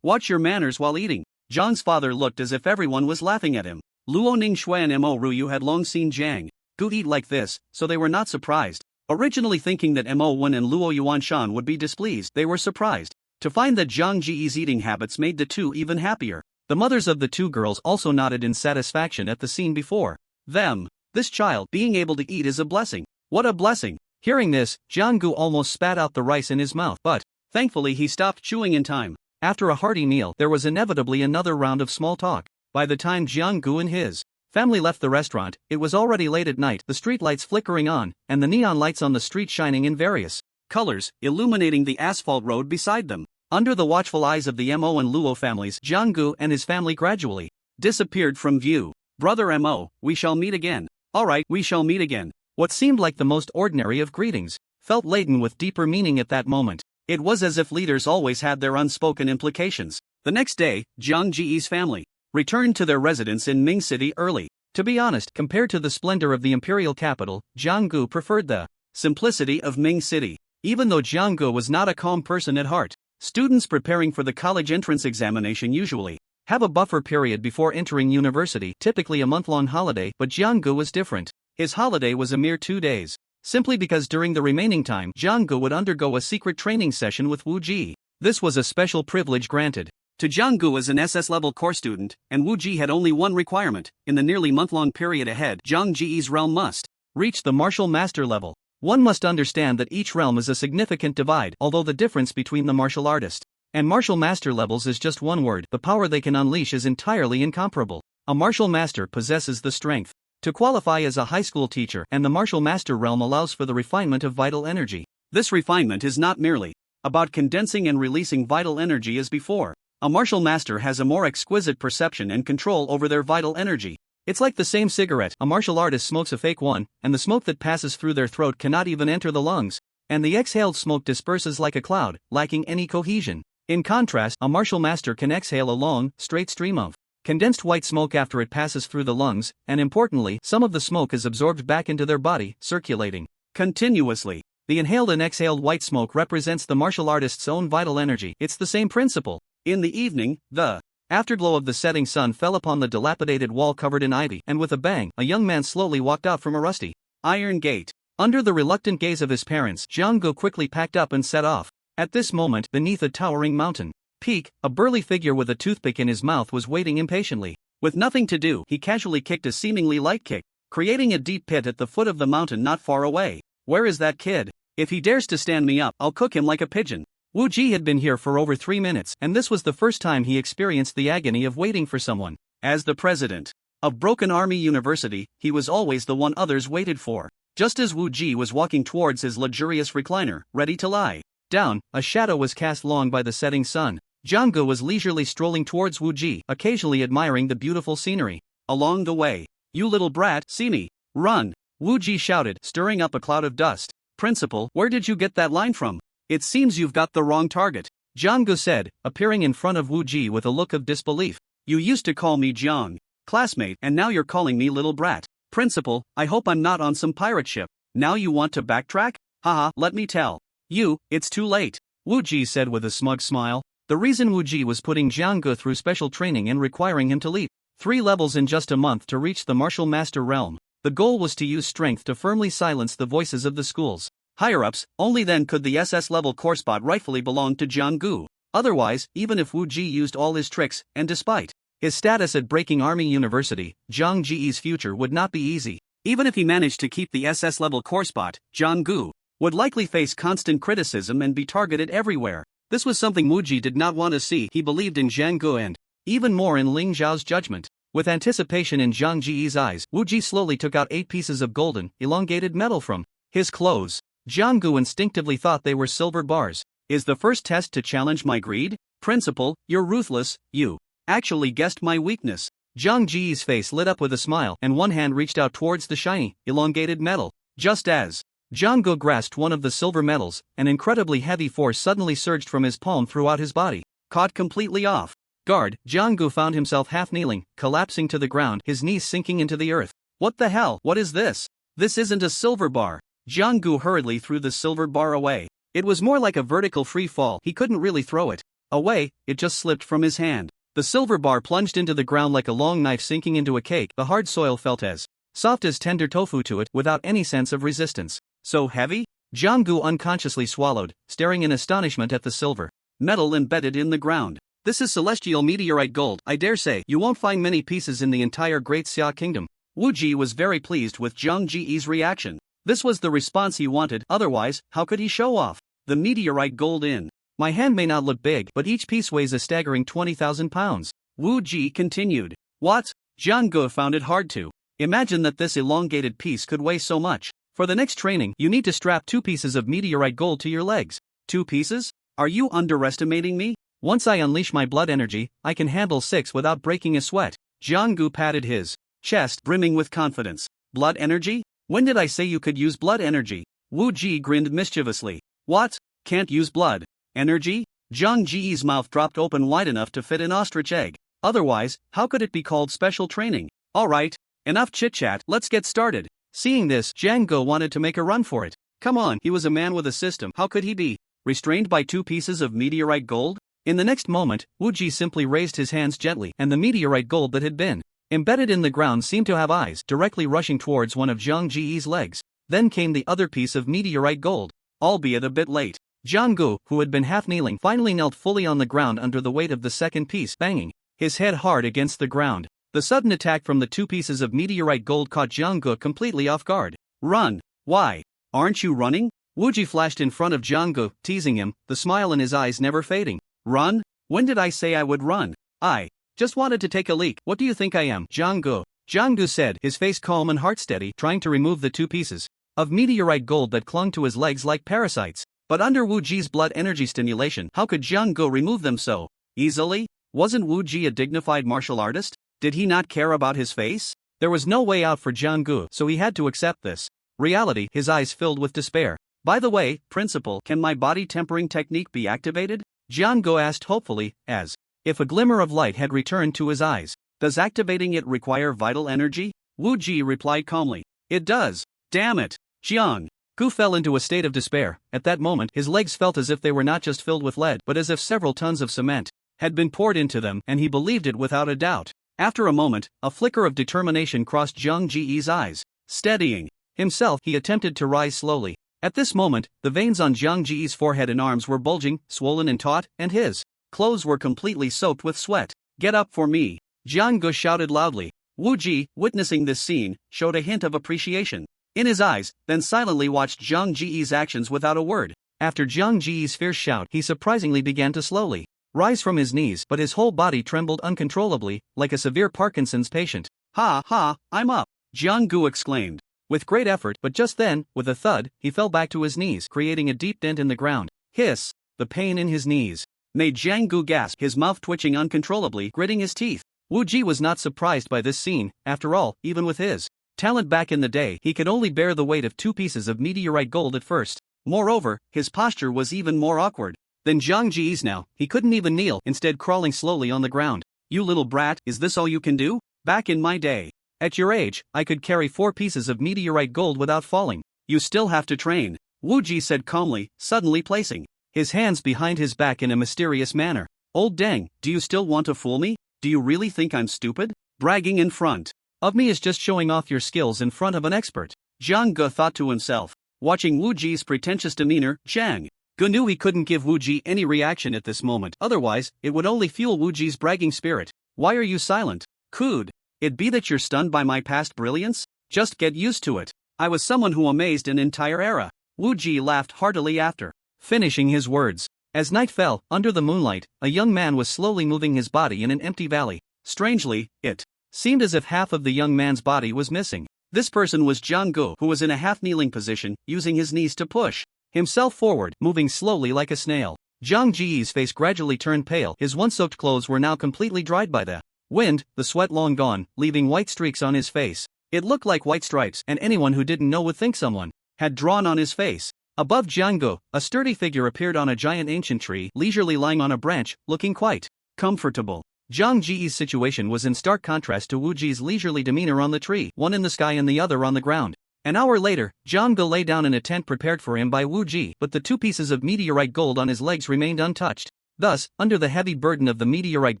watch your manners while eating. Jiang's father looked as if everyone was laughing at him. Luo Ningxue and Mo Ruyu had long seen Jiang eat like this, so they were not surprised. Originally thinking that Mo Wen and Luo Yuanshan would be displeased, they were surprised to find that Jiang Ji's eating habits made the two even happier. The mothers of the two girls also nodded in satisfaction at the scene before them. This child being able to eat is a blessing. What a blessing! Hearing this, Jiang almost spat out the rice in his mouth, but thankfully he stopped chewing in time. After a hearty meal, there was inevitably another round of small talk. By the time Jiang and his family left the restaurant, it was already late at night, the street lights flickering on, and the neon lights on the street shining in various colors, illuminating the asphalt road beside them. Under the watchful eyes of the Mo and Luo families, Jiang and his family gradually disappeared from view. Brother Mo, we shall meet again. Alright, we shall meet again. What seemed like the most ordinary of greetings felt laden with deeper meaning at that moment. It was as if leaders always had their unspoken implications. The next day, Jiang Ji's family returned to their residence in Ming City early. To be honest, compared to the splendor of the imperial capital, Jiang preferred the simplicity of Ming City. Even though Jiang was not a calm person at heart, students preparing for the college entrance examination usually have a buffer period before entering university, typically a month-long holiday, but Jiang was different. His holiday was a mere 2 days, simply because during the remaining time, Jiang would undergo a secret training session with Wu Ji. This was a special privilege granted to Jiang as an SS-level core student, and Wu Ji had only one requirement. In the nearly month-long period ahead, Jiang Ji's realm must reach the martial master level. One must understand that each realm is a significant divide, although the difference between the martial artist and martial master levels is just one word. The power they can unleash is entirely incomparable. A martial master possesses the strength to qualify as a high school teacher, and the martial master realm allows for the refinement of vital energy. This refinement is not merely about condensing and releasing vital energy as before. A martial master has a more exquisite perception and control over their vital energy. It's like the same cigarette. A martial artist smokes a fake one, and the smoke that passes through their throat cannot even enter the lungs, and the exhaled smoke disperses like a cloud, lacking any cohesion. In contrast, a martial master can exhale a long, straight stream of condensed white smoke after it passes through the lungs, and importantly, some of the smoke is absorbed back into their body, circulating continuously. The inhaled and exhaled white smoke represents the martial artist's own vital energy. It's the same principle. In the evening, the afterglow of the setting sun fell upon the dilapidated wall covered in ivy, and with a bang, a young man slowly walked out from a rusty iron gate. Under the reluctant gaze of his parents, Jiang quickly packed up and set off. At this moment, beneath a towering mountain peak, a burly figure with a toothpick in his mouth was waiting impatiently. With nothing to do, he casually kicked a seemingly light kick, creating a deep pit at the foot of the mountain not far away. Where is that kid? If he dares to stand me up, I'll cook him like a pigeon. Wu Ji had been here for over 3 minutes, and this was the first time he experienced the agony of waiting for someone. As the president of Broken Army University, he was always the one others waited for. Just as Wu Ji was walking towards his luxurious recliner, ready to lie down, a shadow was cast long by the setting sun. Jiang was leisurely strolling towards Wu Ji, occasionally admiring the beautiful scenery along the way. You little brat, see me, run! Wu Ji shouted, stirring up a cloud of dust. Principal, where did you get that line from? It seems you've got the wrong target, Jiang said, appearing in front of Wu Ji with a look of disbelief. You used to call me Jiang, classmate, and now you're calling me little brat. Principal, I hope I'm not on some pirate ship. Now you want to backtrack? Haha, let me tell you, it's too late, Wu Ji said with a smug smile. The reason Wu Ji was putting Jiang through special training and requiring him to leap 3 levels in just a month to reach the martial master realm. The goal was to use strength to firmly silence the voices of the school's higher-ups. Only then could the SS-level core spot rightfully belong to Jiang. Otherwise, even if Wu Ji used all his tricks, and despite his status at Breaking Army University, Jiang Ji's future would not be easy. Even if he managed to keep the SS-level core spot, Jiang would likely face constant criticism and be targeted everywhere. This was something Wu Ji did not want to see. He believed in Jiang and even more in Ling Zhao's judgment. With anticipation in Jiang Ji's eyes, Wu Ji slowly took out 8 pieces of golden, elongated metal from his clothes. Jiang instinctively thought they were silver bars. Is the first test to challenge my greed? Principal, you're ruthless, you actually guessed my weakness. Zhang Ji's face lit up with a smile and one hand reached out towards the shiny, elongated metal. Just as Jiang Gu grasped one of the silver metals, an incredibly heavy force suddenly surged from his palm throughout his body. Caught completely off guard, Jiang Gu found himself half kneeling, collapsing to the ground, his knees sinking into the earth. What the hell? What is this? This isn't a silver bar. Jiang Gu hurriedly threw the silver bar away. It was more like a vertical free fall. He couldn't really throw it away, it just slipped from his hand. The silver bar plunged into the ground like a long knife sinking into a cake. The hard soil felt as soft as tender tofu to it, without any sense of resistance. So heavy? Jiang Gu unconsciously swallowed, staring in astonishment at the silver metal embedded in the ground. This is celestial meteorite gold. I dare say you won't find many pieces in the entire Great Xia Kingdom. Wu Ji was very pleased with Zhang Ji's reaction. This was the response he wanted, otherwise, how could he show off the meteorite gold in? My hand may not look big, but each piece weighs a staggering 20,000 pounds. Wu Ji continued. What? Jiang Gu found it hard to imagine that this elongated piece could weigh so much. For the next training, you need to strap 2 pieces of meteorite gold to your legs. 2 pieces? Are you underestimating me? Once I unleash my blood energy, I can handle 6 without breaking a sweat. Jiang Gu patted his chest, brimming with confidence. Blood energy? When did I say you could use blood energy? Wu Ji grinned mischievously. What? Can't use blood energy? Zhang Ji's mouth dropped open wide enough to fit an ostrich egg. Otherwise, how could it be called special training? Alright, enough chit-chat, let's get started. Seeing this, Jiang Gu wanted to make a run for it. Come on, he was a man with a system. How could he be restrained by 2 pieces of meteorite gold? In the next moment, Wu Ji simply raised his hands gently, and the meteorite gold that had been embedded in the ground seemed to have eyes, directly rushing towards one of Zhang Ji's legs. Then came the other piece of meteorite gold, albeit a bit late. Jiang Gu, who had been half kneeling, finally knelt fully on the ground under the weight of the second piece, banging his head hard against the ground. The sudden attack from the 2 pieces of meteorite gold caught Jiang Gu completely off guard. Run! Why? Aren't you running? Wu Ji flashed in front of Jiang Gu, teasing him, the smile in his eyes never fading. Run? When did I say I would run? I just wanted to take a leak. What do you think I am, Jiang Gu said, his face calm and heart steady, trying to remove the 2 pieces of meteorite gold that clung to his legs like parasites. But under Wu Ji's blood energy stimulation, how could Jiang Gu remove them so easily? Wasn't Wu Ji a dignified martial artist? Did he not care about his face? There was no way out for Jiang Gu, so he had to accept this reality, his eyes filled with despair. By the way, Principal, can my body tempering technique be activated? Jiang Gu asked hopefully, as if a glimmer of light had returned to his eyes. Does activating it require vital energy? Wu Ji replied calmly. It does. Damn it. Jiang Gu fell into a state of despair. At that moment, his legs felt as if they were not just filled with lead, but as if several tons of cement had been poured into them, and he believed it without a doubt. After a moment, a flicker of determination crossed Zhang Ji's eyes. Steadying himself, he attempted to rise slowly. At this moment, the veins on Zhang Ji's forehead and arms were bulging, swollen and taut, and his clothes were completely soaked with sweat. Get up for me! Jiang Gu shouted loudly. Wu Ji, witnessing this scene, showed a hint of appreciation in his eyes, then silently watched Zhang Ji's actions without a word. After Zhang Ji's fierce shout, he surprisingly began to slowly rise from his knees, but his whole body trembled uncontrollably, like a severe Parkinson's patient. Ha ha, I'm up! Jiang Gu exclaimed with great effort, but just then, with a thud, he fell back to his knees, creating a deep dent in the ground. Hiss! The pain in his knees made Jiang Gu gasp, his mouth twitching uncontrollably, gritting his teeth. Wu Ji was not surprised by this scene. After all, even with his talent back in the day, he could only bear the weight of 2 pieces of meteorite gold at first. Moreover, his posture was even more awkward than Zhang Ji's now. He couldn't even kneel, instead crawling slowly on the ground. You little brat, is this all you can do? Back in my day, at your age, I could carry 4 pieces of meteorite gold without falling. You still have to train, Wu Ji said calmly, suddenly placing his hands behind his back in a mysterious manner. Old dang, do you still want to fool me? Do you really think I'm stupid? Bragging in front of me is just showing off your skills in front of an expert. Jiang Gu thought to himself. Watching Wu Ji's pretentious demeanor, Jiang Gu knew he couldn't give Wu Ji any reaction at this moment, otherwise, it would only fuel Wu Ji's bragging spirit. Why are you silent? Could it be that you're stunned by my past brilliance? Just get used to it. I was someone who amazed an entire era. Wu Ji laughed heartily after finishing his words. As night fell, under the moonlight, a young man was slowly moving his body in an empty valley. Strangely, it seemed as if half of the young man's body was missing. This person was Jiang, who was in a half-kneeling position, using his knees to push himself forward, moving slowly like a snail. Jiang Ji's face gradually turned pale. His once-soaked clothes were now completely dried by the wind, the sweat long gone, leaving white streaks on his face. It looked like white stripes, and anyone who didn't know would think someone had drawn on his face. Above Jiang, a sturdy figure appeared on a giant ancient tree, leisurely lying on a branch, looking quite comfortable. Jiang Ji's situation was in stark contrast to Wu Ji's leisurely demeanor on the tree, one in the sky and the other on the ground. An hour later, Jiang lay down in a tent prepared for him by Wu Ji, but the 2 pieces of meteorite gold on his legs remained untouched. Thus, under the heavy burden of the meteorite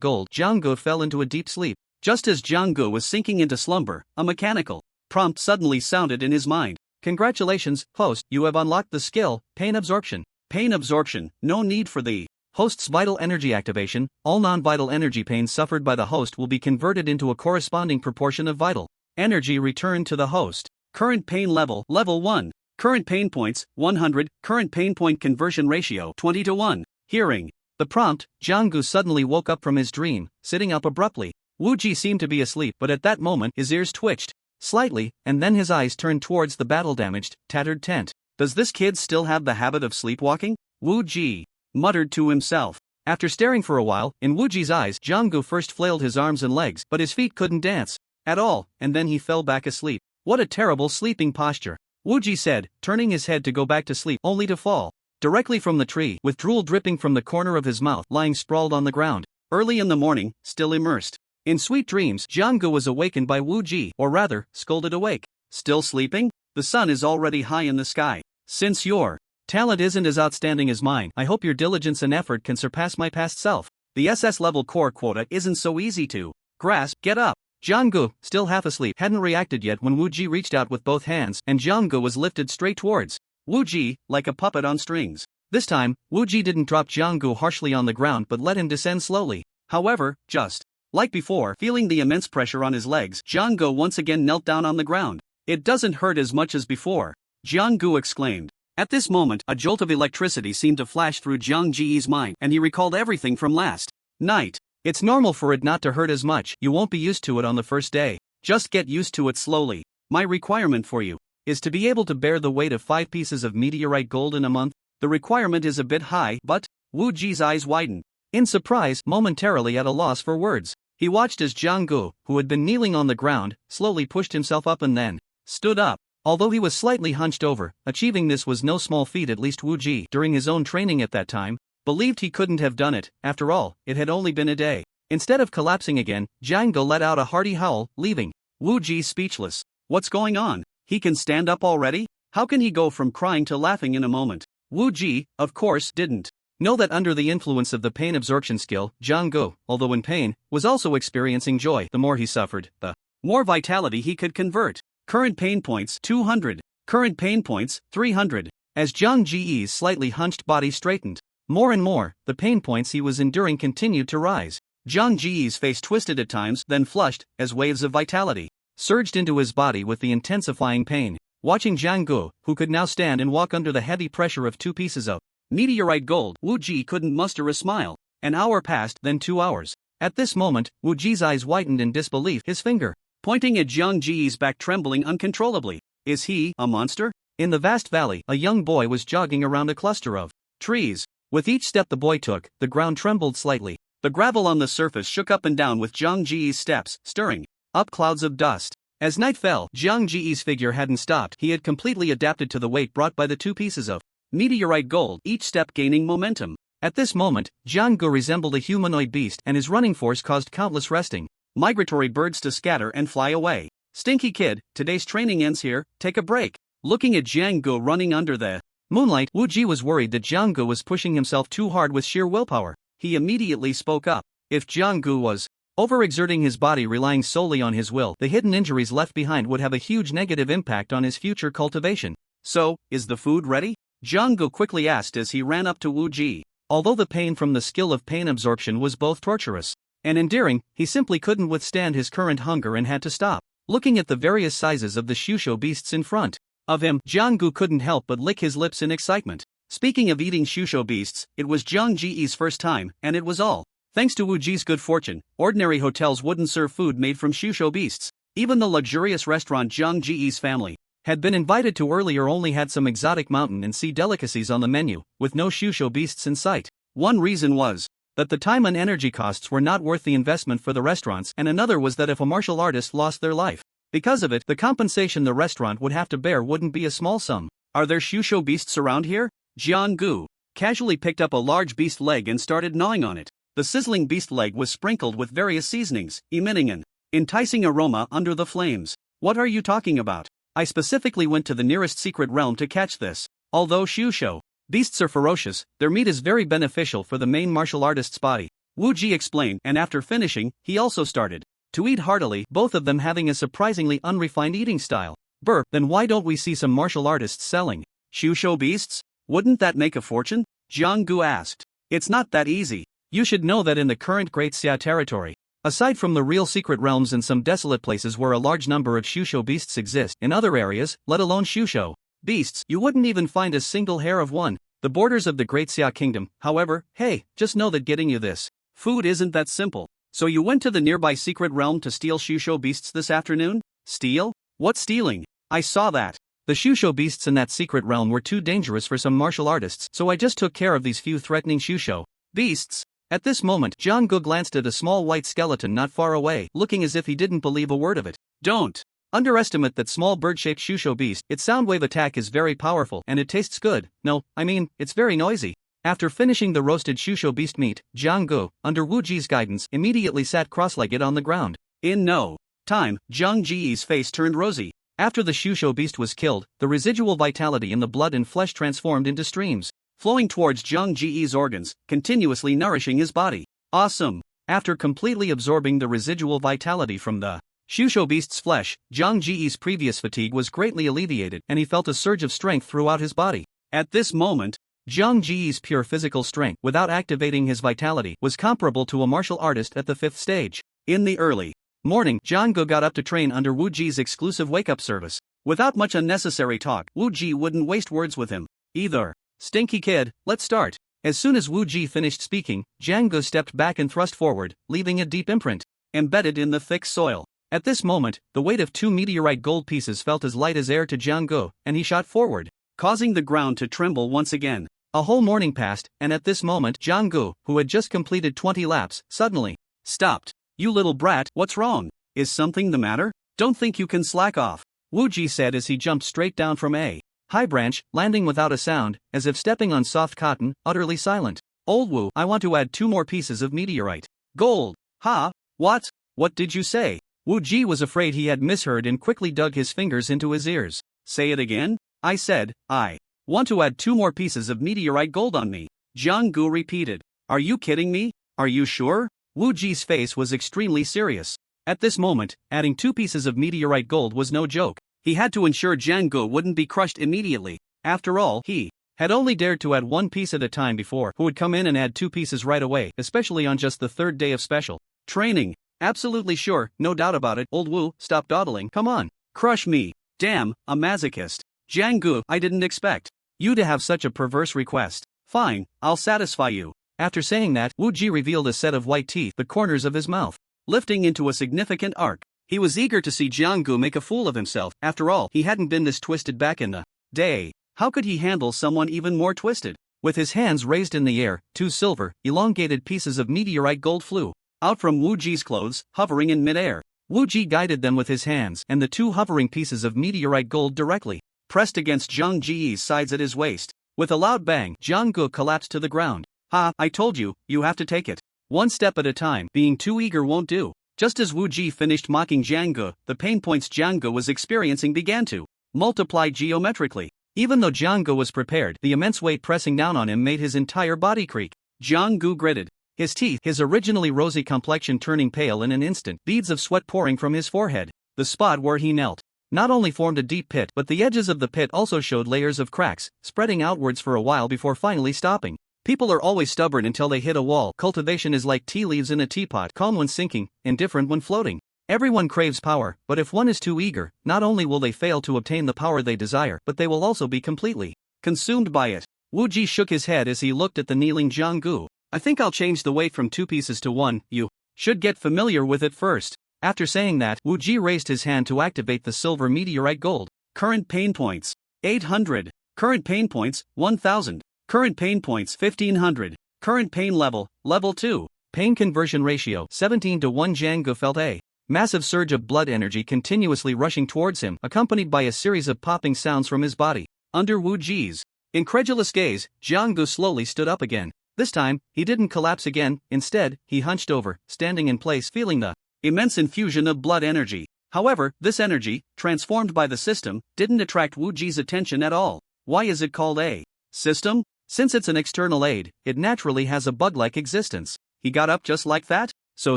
gold, Jiang fell into a deep sleep. Just as Jiang was sinking into slumber, a mechanical prompt suddenly sounded in his mind. Congratulations, host, you have unlocked the skill, Pain Absorption. Pain Absorption, no need for the host's vital energy activation. All non-vital energy pain suffered by the host will be converted into a corresponding proportion of vital energy returned to the host. Current pain level, level 1. Current pain points, 100. Current pain point conversion ratio, 20:1. Hearing the prompt, Jiang suddenly woke up from his dream, sitting up abruptly. Wu Ji seemed to be asleep, but at that moment his ears twitched slightly, and then his eyes turned towards the battle-damaged, tattered tent. Does this kid still have the habit of sleepwalking? Wu Ji muttered to himself. After staring for a while, in Wu Ji's eyes, Jiang first flailed his arms and legs, but his feet couldn't dance at all, and then he fell back asleep. What a terrible sleeping posture, Wu Ji said, turning his head to go back to sleep, only to fall directly from the tree, with drool dripping from the corner of his mouth, lying sprawled on the ground. Early in the morning, still immersed in sweet dreams, Jiang was awakened by Wu Ji, or rather, scolded awake. Still sleeping? The sun is already high in the sky. Since your talent isn't as outstanding as mine, I hope your diligence and effort can surpass my past self. The SS level core quota isn't so easy to grasp. Get up. Jiang, still half asleep, hadn't reacted yet when Wu Ji reached out with both hands, and Jiang was lifted straight towards Wu Ji, like a puppet on strings. This time, Wu Ji didn't drop Jiang harshly on the ground but let him descend slowly. However, just like before, feeling the immense pressure on his legs, Jiang once again knelt down on the ground. It doesn't hurt as much as before, Jiang exclaimed. At this moment, a jolt of electricity seemed to flash through Jiang Ji's mind, and he recalled everything from last night. It's normal for it not to hurt as much. You won't be used to it on the first day. Just get used to it slowly. My requirement for you is to be able to bear the weight of 5 pieces of meteorite gold in a month. The requirement is a bit high, but Wu Ji's eyes widened in surprise, momentarily at a loss for words. He watched as Jiang, who had been kneeling on the ground, slowly pushed himself up and then stood up. Although he was slightly hunched over, achieving this was no small feat. At least Wu Ji, during his own training at that time, believed he couldn't have done it. After all, it had only been a day. Instead of collapsing again, Jiang let out a hearty howl, leaving Wu Ji speechless. What's going on? He can stand up already? How can he go from crying to laughing in a moment? Wu Ji, of course, didn't know that under the influence of the pain absorption skill, Jiang, although in pain, was also experiencing joy. The more he suffered, the more vitality he could convert. Current pain points, 200. Current pain points, 300. As Jiang Ji's slightly hunched body straightened more and more, the pain points he was enduring continued to rise. Jiang Ji's face twisted at times, then flushed, as waves of vitality surged into his body with the intensifying pain. Watching Jiang, who could now stand and walk under the heavy pressure of 2 pieces of meteorite gold, Wu Ji couldn't muster a smile. An hour passed, then 2 hours. At this moment, Wu Ji's eyes widened in disbelief, his finger pointing at Jiang Ji's back trembling uncontrollably. Is he a monster? In the vast valley, a young boy was jogging around a cluster of trees. With each step the boy took, the ground trembled slightly. The gravel on the surface shook up and down with Jiang Ji's steps, stirring up clouds of dust. As night fell, Jiang Ji's figure hadn't stopped. He had completely adapted to the weight brought by the 2 pieces of meteorite gold, each step gaining momentum. At this moment, Jiang resembled a humanoid beast, and his running force caused countless resting migratory birds to scatter and fly away. Stinky kid, today's training ends here, take a break. Looking at Jiang running under the moonlight, Wu Ji was worried that Jiang was pushing himself too hard with sheer willpower. He immediately spoke up. If Jiang was overexerting his body relying solely on his will, the hidden injuries left behind would have a huge negative impact on his future cultivation. So, is the food ready? Jiang quickly asked as he ran up to Wu Ji. Although the pain from the skill of pain absorption was both torturous and endearing, he simply couldn't withstand his current hunger and had to stop. Looking at the various sizes of the shusho beasts in front of him, Jiang couldn't help but lick his lips in excitement. Speaking of eating shusho beasts, it was Jiang Ji's first time, and it was all thanks to Wu Ji's good fortune. Ordinary hotels wouldn't serve food made from shusho beasts. Even the luxurious restaurant Zhang Ji's family had been invited to earlier only had some exotic mountain and sea delicacies on the menu, with no shusho beasts in sight. One reason was that the time and energy costs were not worth the investment for the restaurants, and another was that if a martial artist lost their life because of it, the compensation the restaurant would have to bear wouldn't be a small sum. Are there shusho beasts around here? Jiang Gu casually picked up a large beast leg and started gnawing on it. The sizzling beast leg was sprinkled with various seasonings, emitting an enticing aroma under the flames. What are you talking about? I specifically went to the nearest secret realm to catch this. Although shusho beasts are ferocious, their meat is very beneficial for the main martial artist's body, Wu Ji explained, and after finishing, he also started to eat heartily, both of them having a surprisingly unrefined eating style. Burp, then why don't we see some martial artists selling shusho beasts? Wouldn't that make a fortune? Jiang Gu asked. It's not that easy. You should know that in the current Great Xia territory, aside from the real secret realms and some desolate places where a large number of shusho beasts exist, in other areas, let alone shusho beasts, you wouldn't even find a single hair of one. The borders of the Great Xia Kingdom, however, hey, just know that getting you this food isn't that simple. So you went to the nearby secret realm to steal shusho beasts this afternoon? Steal? What stealing? I saw that. The shusho beasts in that secret realm were too dangerous for some martial artists, so I just took care of these few threatening shusho beasts. At this moment, Jiang Gu glanced at a small white skeleton not far away, looking as if he didn't believe a word of it. Don't underestimate that small bird-shaped shusho beast. Its sound wave attack is very powerful, and it tastes good. No, I mean, it's very noisy. After finishing the roasted shusho beast meat, Jiang Gu, under Wu Ji's guidance, immediately sat cross-legged on the ground. In no time, Jiang Ji's face turned rosy. After the shusho beast was killed, the residual vitality in the blood and flesh transformed into streams, flowing towards Jiang Ji's organs, continuously nourishing his body. Awesome! After completely absorbing the residual vitality from the shusho beast's flesh, Jiang Ji's previous fatigue was greatly alleviated, and he felt a surge of strength throughout his body. At this moment, Jiang Ji's pure physical strength, without activating his vitality, was comparable to a martial artist at the 5th stage. In the early morning, Jiang Gu got up to train under Wu Ji's exclusive wake-up service. Without much unnecessary talk, Wu Ji wouldn't waste words with him either. Stinky kid, let's start. As soon as Wu Ji finished speaking, Jiang Gu stepped back and thrust forward, leaving a deep imprint embedded in the thick soil. At this moment, the weight of 2 meteorite gold pieces felt as light as air to Jiang Gu, and he shot forward, causing the ground to tremble once again. A whole morning passed, and at this moment, Jiang Gu, who had just completed 20 laps, suddenly stopped. You little brat, what's wrong? Is something the matter? Don't think you can slack off, Wu Ji said as he jumped straight down from a high branch, landing without a sound, as if stepping on soft cotton, utterly silent. Old Wu, I want to add 2 more pieces of meteorite gold. Ha? What? What did you say? Wu Ji was afraid he had misheard and quickly dug his fingers into his ears. Say it again? I said, I want to add 2 more pieces of meteorite gold on me. Jiang Gu repeated. Are you kidding me? Are you sure? Wu Ji's face was extremely serious. At this moment, adding 2 pieces of meteorite gold was no joke. He had to ensure Jiang Gu wouldn't be crushed immediately. After all, he had only dared to add 1 piece at a time before. Who would come in and add 2 pieces right away, especially on just the 3rd day of special training? Absolutely sure, no doubt about it. Old Wu, stop dawdling. Come on, crush me. Damn, a masochist. Jiang Gu, I didn't expect you to have such a perverse request. Fine, I'll satisfy you. After saying that, Wu Ji revealed a set of white teeth, the corners of his mouth lifting into a significant arc. He was eager to see Jiang Gu make a fool of himself. After all, he hadn't been this twisted back in the day. How could he handle someone even more twisted? With his hands raised in the air, 2 silver, elongated pieces of meteorite gold flew out from Wu Ji's clothes, hovering in midair. Wu Ji guided them with his hands, and the 2 hovering pieces of meteorite gold directly pressed against Jiang Ji's sides at his waist. With a loud bang, Jiang Gu collapsed to the ground. Ha, I told you, you have to take it 1 step at a time. Being too eager won't do. Just as Wu Ji finished mocking Jiang Gu, the pain points Jiang Gu was experiencing began to multiply geometrically. Even though Jiang Gu was prepared, the immense weight pressing down on him made his entire body creak. Jiang Gu gritted his teeth, his originally rosy complexion turning pale in an instant, beads of sweat pouring from his forehead. The spot where he knelt not only formed a deep pit, but the edges of the pit also showed layers of cracks, spreading outwards for a while before finally stopping. People are always stubborn until they hit a wall. Cultivation is like tea leaves in a teapot, calm when sinking, indifferent when floating. Everyone craves power, but if one is too eager, not only will they fail to obtain the power they desire, but they will also be completely consumed by it. Wu Ji shook his head as he looked at the kneeling Jiang Gu. I think I'll change the weight from 2 pieces to 1, you should get familiar with it first. After saying that, Wu Ji raised his hand to activate the silver meteorite gold. Current pain points 800. Current pain points 1000. Current pain points 1500. Current pain level 2. Pain conversion ratio 17 to 1. Jiang Gu felt a massive surge of blood energy continuously rushing towards him, accompanied by a series of popping sounds from his body. Under Wu Ji's incredulous gaze, Jiang Gu slowly stood up again. This time, he didn't collapse again. Instead, he hunched over, standing in place, feeling the immense infusion of blood energy. However, this energy, transformed by the system, didn't attract Wu Ji's attention at all. Why is it called a system? Since it's an external aid, it naturally has a bug-like existence. He got up just like that? So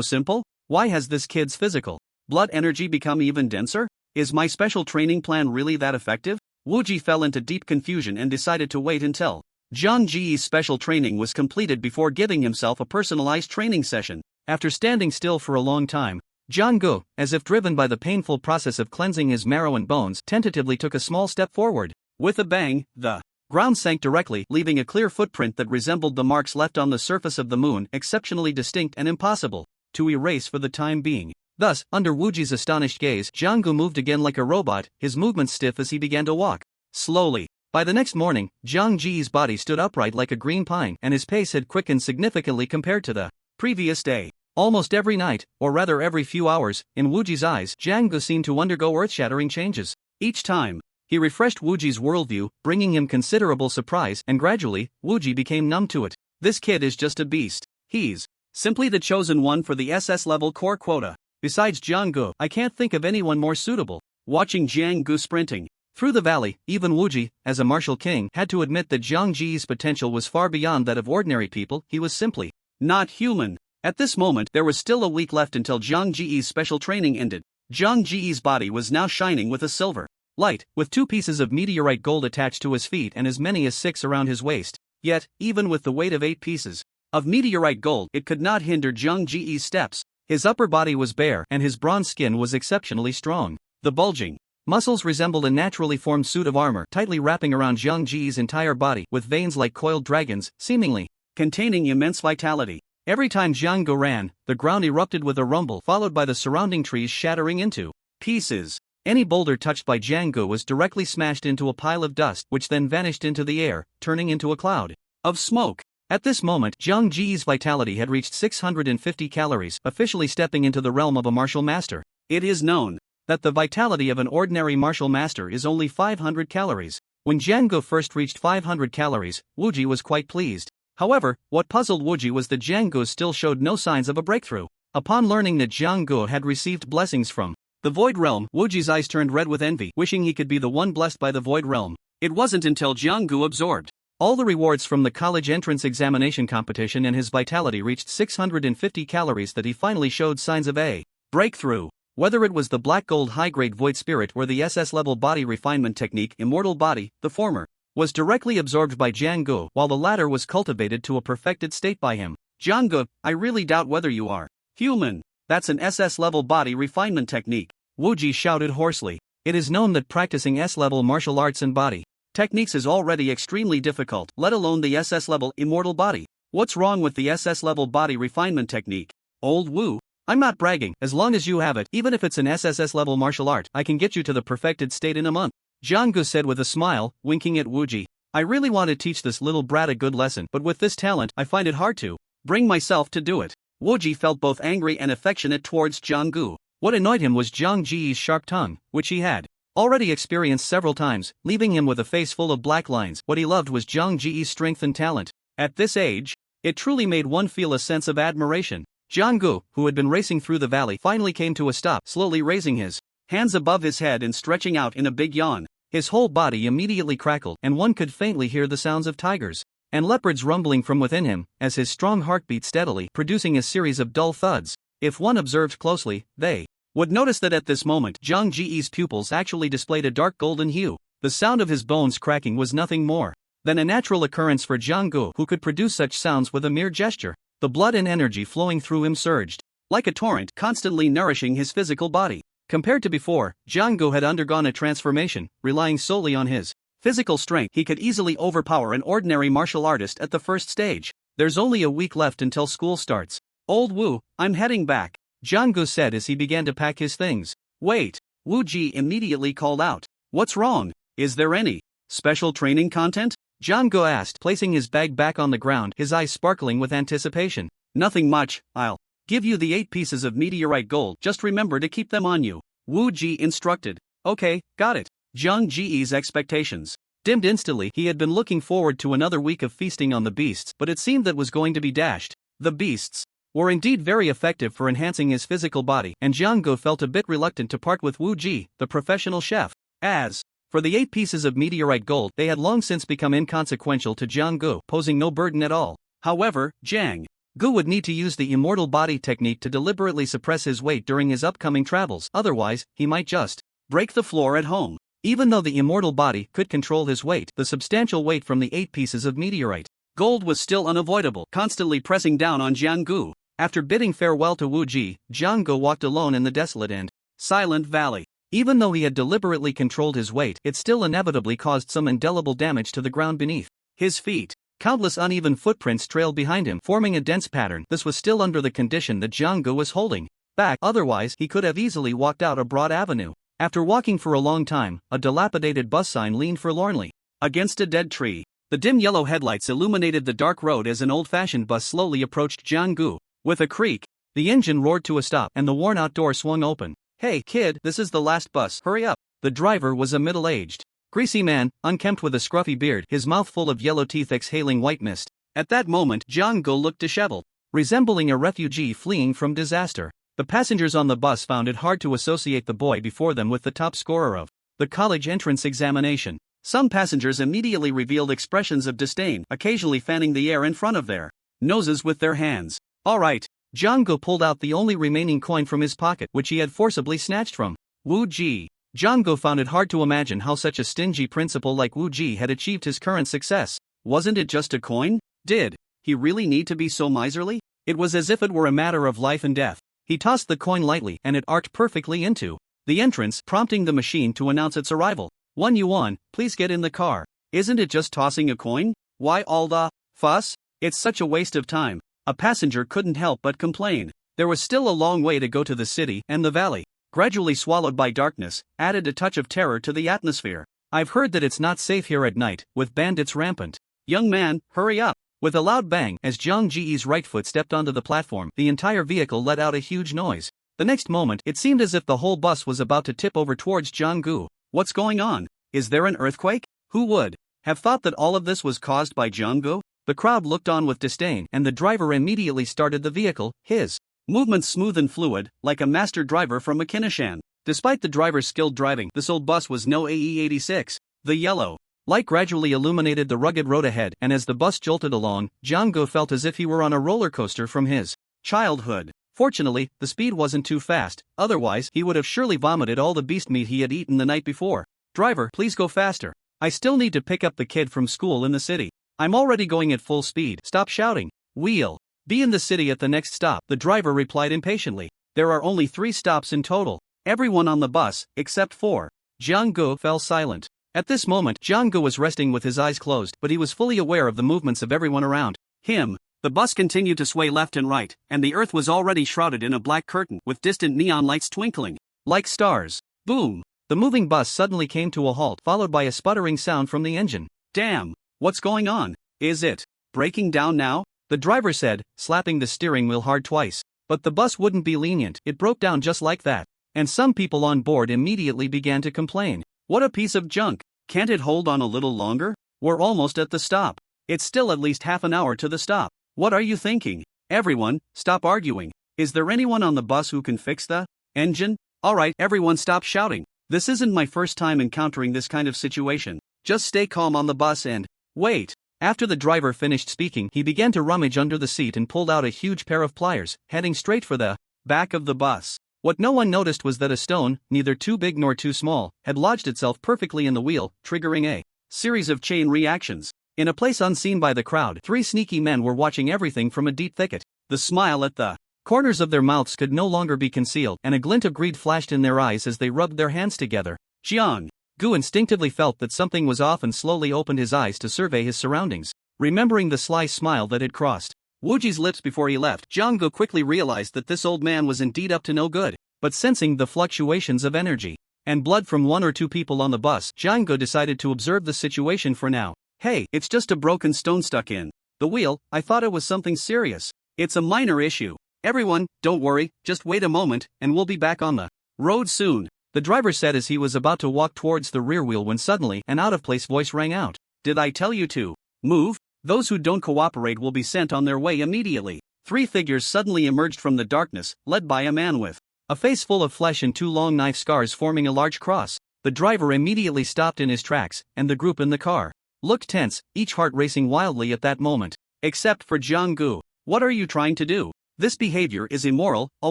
simple? Why has this kid's physical blood energy become even denser? Is my special training plan really that effective? Wu Ji fell into deep confusion and decided to wait until Jiang Ji's special training was completed before giving himself a personalized training session. After standing still for a long time, Jiang Gu, as if driven by the painful process of cleansing his marrow and bones, tentatively took a small step forward. With a bang, the ground sank directly, leaving a clear footprint that resembled the marks left on the surface of the moon, exceptionally distinct and impossible to erase for the time being. Thus, under Wu Ji's astonished gaze, Jiang Gu moved again like a robot, his movements stiff as he began to walk slowly. By the next morning, Jiang Ji's body stood upright like a green pine, and his pace had quickened significantly compared to the previous day. Almost every night, or rather every few hours, in Wu Ji's eyes, Jiang Gu seemed to undergo earth-shattering changes. Each time, he refreshed Wu Ji's worldview, bringing him considerable surprise, and gradually, Wu Ji became numb to it. This kid is just a beast. He's simply the chosen one for the SS level core quota. Besides Jiang Gu, I can't think of anyone more suitable. Watching Jiang Gu sprinting through the valley, even Wu Ji, as a martial king, had to admit that Jiang Ji's potential was far beyond that of ordinary people. He was simply not human. At this moment, there was still a week left until Jiang Ji's special training ended. Jiang Ji's body was now shining with a silver light, with 2 pieces of meteorite gold attached to his feet and as many as 6 around his waist. Yet, even with the weight of 8 pieces of meteorite gold, it could not hinder Jiang Ji's steps. His upper body was bare, and his bronze skin was exceptionally strong. The bulging muscles resembled a naturally formed suit of armor, tightly wrapping around Jiang Ji's entire body, with veins like coiled dragons, seemingly containing immense vitality. Every time Jiang Gu ran, the ground erupted with a rumble, followed by the surrounding trees shattering into pieces. Any boulder touched by Jiang Gu was directly smashed into a pile of dust, which then vanished into the air, turning into a cloud of smoke. At this moment, Jiang Ji's vitality had reached 650 calories, officially stepping into the realm of a martial master. It is known that the vitality of an ordinary martial master is only 500 calories. When Jiang Gu first reached 500 calories, Wu Ji was quite pleased. However, what puzzled Wu Ji was that Jiang Gu still showed no signs of a breakthrough. Upon learning that Jiang Gu had received blessings from the Void Realm, Wu Ji's eyes turned red with envy, wishing he could be the one blessed by the Void Realm. It wasn't until Jiang Gu absorbed all the rewards from the college entrance examination competition and his vitality reached 650 calories that he finally showed signs of a breakthrough. Whether it was the black gold high-grade void spirit or the SS-level body refinement technique Immortal Body, the former was directly absorbed by Jiang Gu, while the latter was cultivated to a perfected state by him. Jiang Gu, I really doubt whether you are human. That's an SS-level body refinement technique. Wu Ji shouted hoarsely. It is known that practicing S-level martial arts and body techniques is already extremely difficult, let alone the SS-level Immortal Body. What's wrong with the SS-level body refinement technique? Old Wu, I'm not bragging. As long as you have it, even if it's an SSS-level martial art, I can get you to the perfected state in a month. Jiang Gu said with a smile, winking at Wu Ji. I really want to teach this little brat a good lesson, but with this talent, I find it hard to bring myself to do it. Wu Ji felt both angry and affectionate towards Jiang Gu. What annoyed him was Jiang Ji's sharp tongue, which he had already experienced several times, leaving him with a face full of black lines. What he loved was Jiang Ji's strength and talent. At this age, it truly made one feel a sense of admiration. Jiang Gu, who had been racing through the valley, finally came to a stop, slowly raising his hands above his head and stretching out in a big yawn. His whole body immediately crackled, and one could faintly hear the sounds of tigers and leopards rumbling from within him, as his strong heart beat steadily, producing a series of dull thuds. If one observed closely, they would notice that at this moment, Jiang Ji's pupils actually displayed a dark golden hue. The sound of his bones cracking was nothing more than a natural occurrence for Jiang Gu, who could produce such sounds with a mere gesture. The blood and energy flowing through him surged like a torrent, constantly nourishing his physical body. Compared to before, Jiang Gu had undergone a transformation. Relying solely on his physical strength, he could easily overpower an ordinary martial artist at the first stage. There's only a week left until school starts. Old Wu, I'm heading back. Jiang said as he began to pack his things. Wait, Wu Ji immediately called out. What's wrong? Is there any special training content? Jiang asked, placing his bag back on the ground, his eyes sparkling with anticipation. Nothing much, I'll give you the 8 pieces of meteorite gold, just remember to keep them on you. Wu Ji instructed. Okay, got it. Jiang Ji's expectations dimmed instantly. He had been looking forward to another week of feasting on the beasts, but it seemed that was going to be dashed. The beasts were indeed very effective for enhancing his physical body, and Jiang felt a bit reluctant to part with Wu Ji, the professional chef. As for the 8 pieces of meteorite gold, they had long since become inconsequential to Jiang, posing no burden at all. However, Jiang would need to use the immortal body technique to deliberately suppress his weight during his upcoming travels, otherwise, he might just break the floor at home. Even though the immortal body could control his weight, the substantial weight from the 8 pieces of meteorite gold was still unavoidable, constantly pressing down on Jiang. After bidding farewell to Wu Ji, Jiang walked alone in the desolate and silent valley. Even though he had deliberately controlled his weight, it still inevitably caused some indelible damage to the ground beneath his feet. Countless uneven footprints trailed behind him, forming a dense pattern. This was still under the condition that Jiang was holding back, otherwise he could have easily walked out a broad avenue. After walking for a long time, a dilapidated bus sign leaned forlornly against a dead tree. The dim yellow headlights illuminated the dark road as an old-fashioned bus slowly approached Jiang. With a creak, the engine roared to a stop and the worn-out door swung open. Hey, kid, this is the last bus, hurry up. The driver was a middle-aged, greasy man, unkempt with a scruffy beard, his mouth full of yellow teeth exhaling white mist. At that moment, Jiang looked disheveled, resembling a refugee fleeing from disaster. The passengers on the bus found it hard to associate the boy before them with the top scorer of the college entrance examination. Some passengers immediately revealed expressions of disdain, occasionally fanning the air in front of their noses with their hands. All right. Jiang pulled out the only remaining coin from his pocket, which he had forcibly snatched from Wu Ji. Jiang found it hard to imagine how such a stingy principal like Wu Ji had achieved his current success. Wasn't it just a coin? Did he really need to be so miserly? It was as if it were a matter of life and death. He tossed the coin lightly and it arced perfectly into the entrance, prompting the machine to announce its arrival. 1 yuan, please get in the car. Isn't it just tossing a coin? Why all the fuss? It's such a waste of time. A passenger couldn't help but complain. There was still a long way to go to the city, and the valley, gradually swallowed by darkness, added a touch of terror to the atmosphere. I've heard that it's not safe here at night, with bandits rampant. Young man, hurry up. With a loud bang, as Jiang Ji's right foot stepped onto the platform, the entire vehicle let out a huge noise. The next moment, it seemed as if the whole bus was about to tip over towards Jiang. What's going on? Is there an earthquake? Who would have thought that all of this was caused by Jiang? The crowd looked on with disdain, and the driver immediately started the vehicle, his movements smooth and fluid, like a master driver from a Kinishan. Despite the driver's skilled driving, this old bus was no AE-86. The yellow light gradually illuminated the rugged road ahead, and as the bus jolted along, Jiang felt as if he were on a roller coaster from his childhood. Fortunately, the speed wasn't too fast, otherwise he would have surely vomited all the beast meat he had eaten the night before. Driver, please go faster. I still need to pick up the kid from school in the city. I'm already going at full speed. Stop shouting. We'll be in the city at the next stop, the driver replied impatiently. There are only 3 stops in total. Everyone on the bus, except for Jiang, fell silent. At this moment, Jiang was resting with his eyes closed, but he was fully aware of the movements of everyone around him. The bus continued to sway left and right, and the earth was already shrouded in a black curtain, with distant neon lights twinkling like stars. Boom! The moving bus suddenly came to a halt, followed by a sputtering sound from the engine. Damn! What's going on? Is it breaking down now? The driver said, slapping the steering wheel hard twice. But the bus wouldn't be lenient. It broke down just like that. And some people on board immediately began to complain. What a piece of junk. Can't it hold on a little longer? We're almost at the stop. It's still at least half an hour to the stop. What are you thinking? Everyone, stop arguing. Is there anyone on the bus who can fix the engine? Alright, everyone stop shouting. This isn't my first time encountering this kind of situation. Just stay calm on the bus and wait. After the driver finished speaking, he began to rummage under the seat and pulled out a huge pair of pliers, heading straight for the back of the bus. What no one noticed was that a stone, neither too big nor too small, had lodged itself perfectly in the wheel, triggering a series of chain reactions. In a place unseen by the crowd, 3 sneaky men were watching everything from a deep thicket. The smile at the corners of their mouths could no longer be concealed, and a glint of greed flashed in their eyes as they rubbed their hands together. Jiang instinctively felt that something was off and slowly opened his eyes to survey his surroundings. Remembering the sly smile that had crossed Wuji's lips before he left. Jianggu quickly realized that this old man was indeed up to no good. But sensing the fluctuations of energy and blood from one or two people on the bus, Jianggu decided to observe the situation for now. Hey, it's just a broken stone stuck in the wheel. I thought it was something serious. It's a minor issue. Everyone, don't worry, just wait a moment, and we'll be back on the road soon, the driver said as he was about to walk towards the rear wheel when suddenly an out-of-place voice rang out. Did I tell you to move? Those who don't cooperate will be sent on their way immediately. 3 figures suddenly emerged from the darkness, led by a man with a face full of flesh and 2 long knife scars forming a large cross. The driver immediately stopped in his tracks, and the group in the car looked tense, each heart racing wildly at that moment. Except for Jianggu. What are you trying to do? This behavior is immoral, a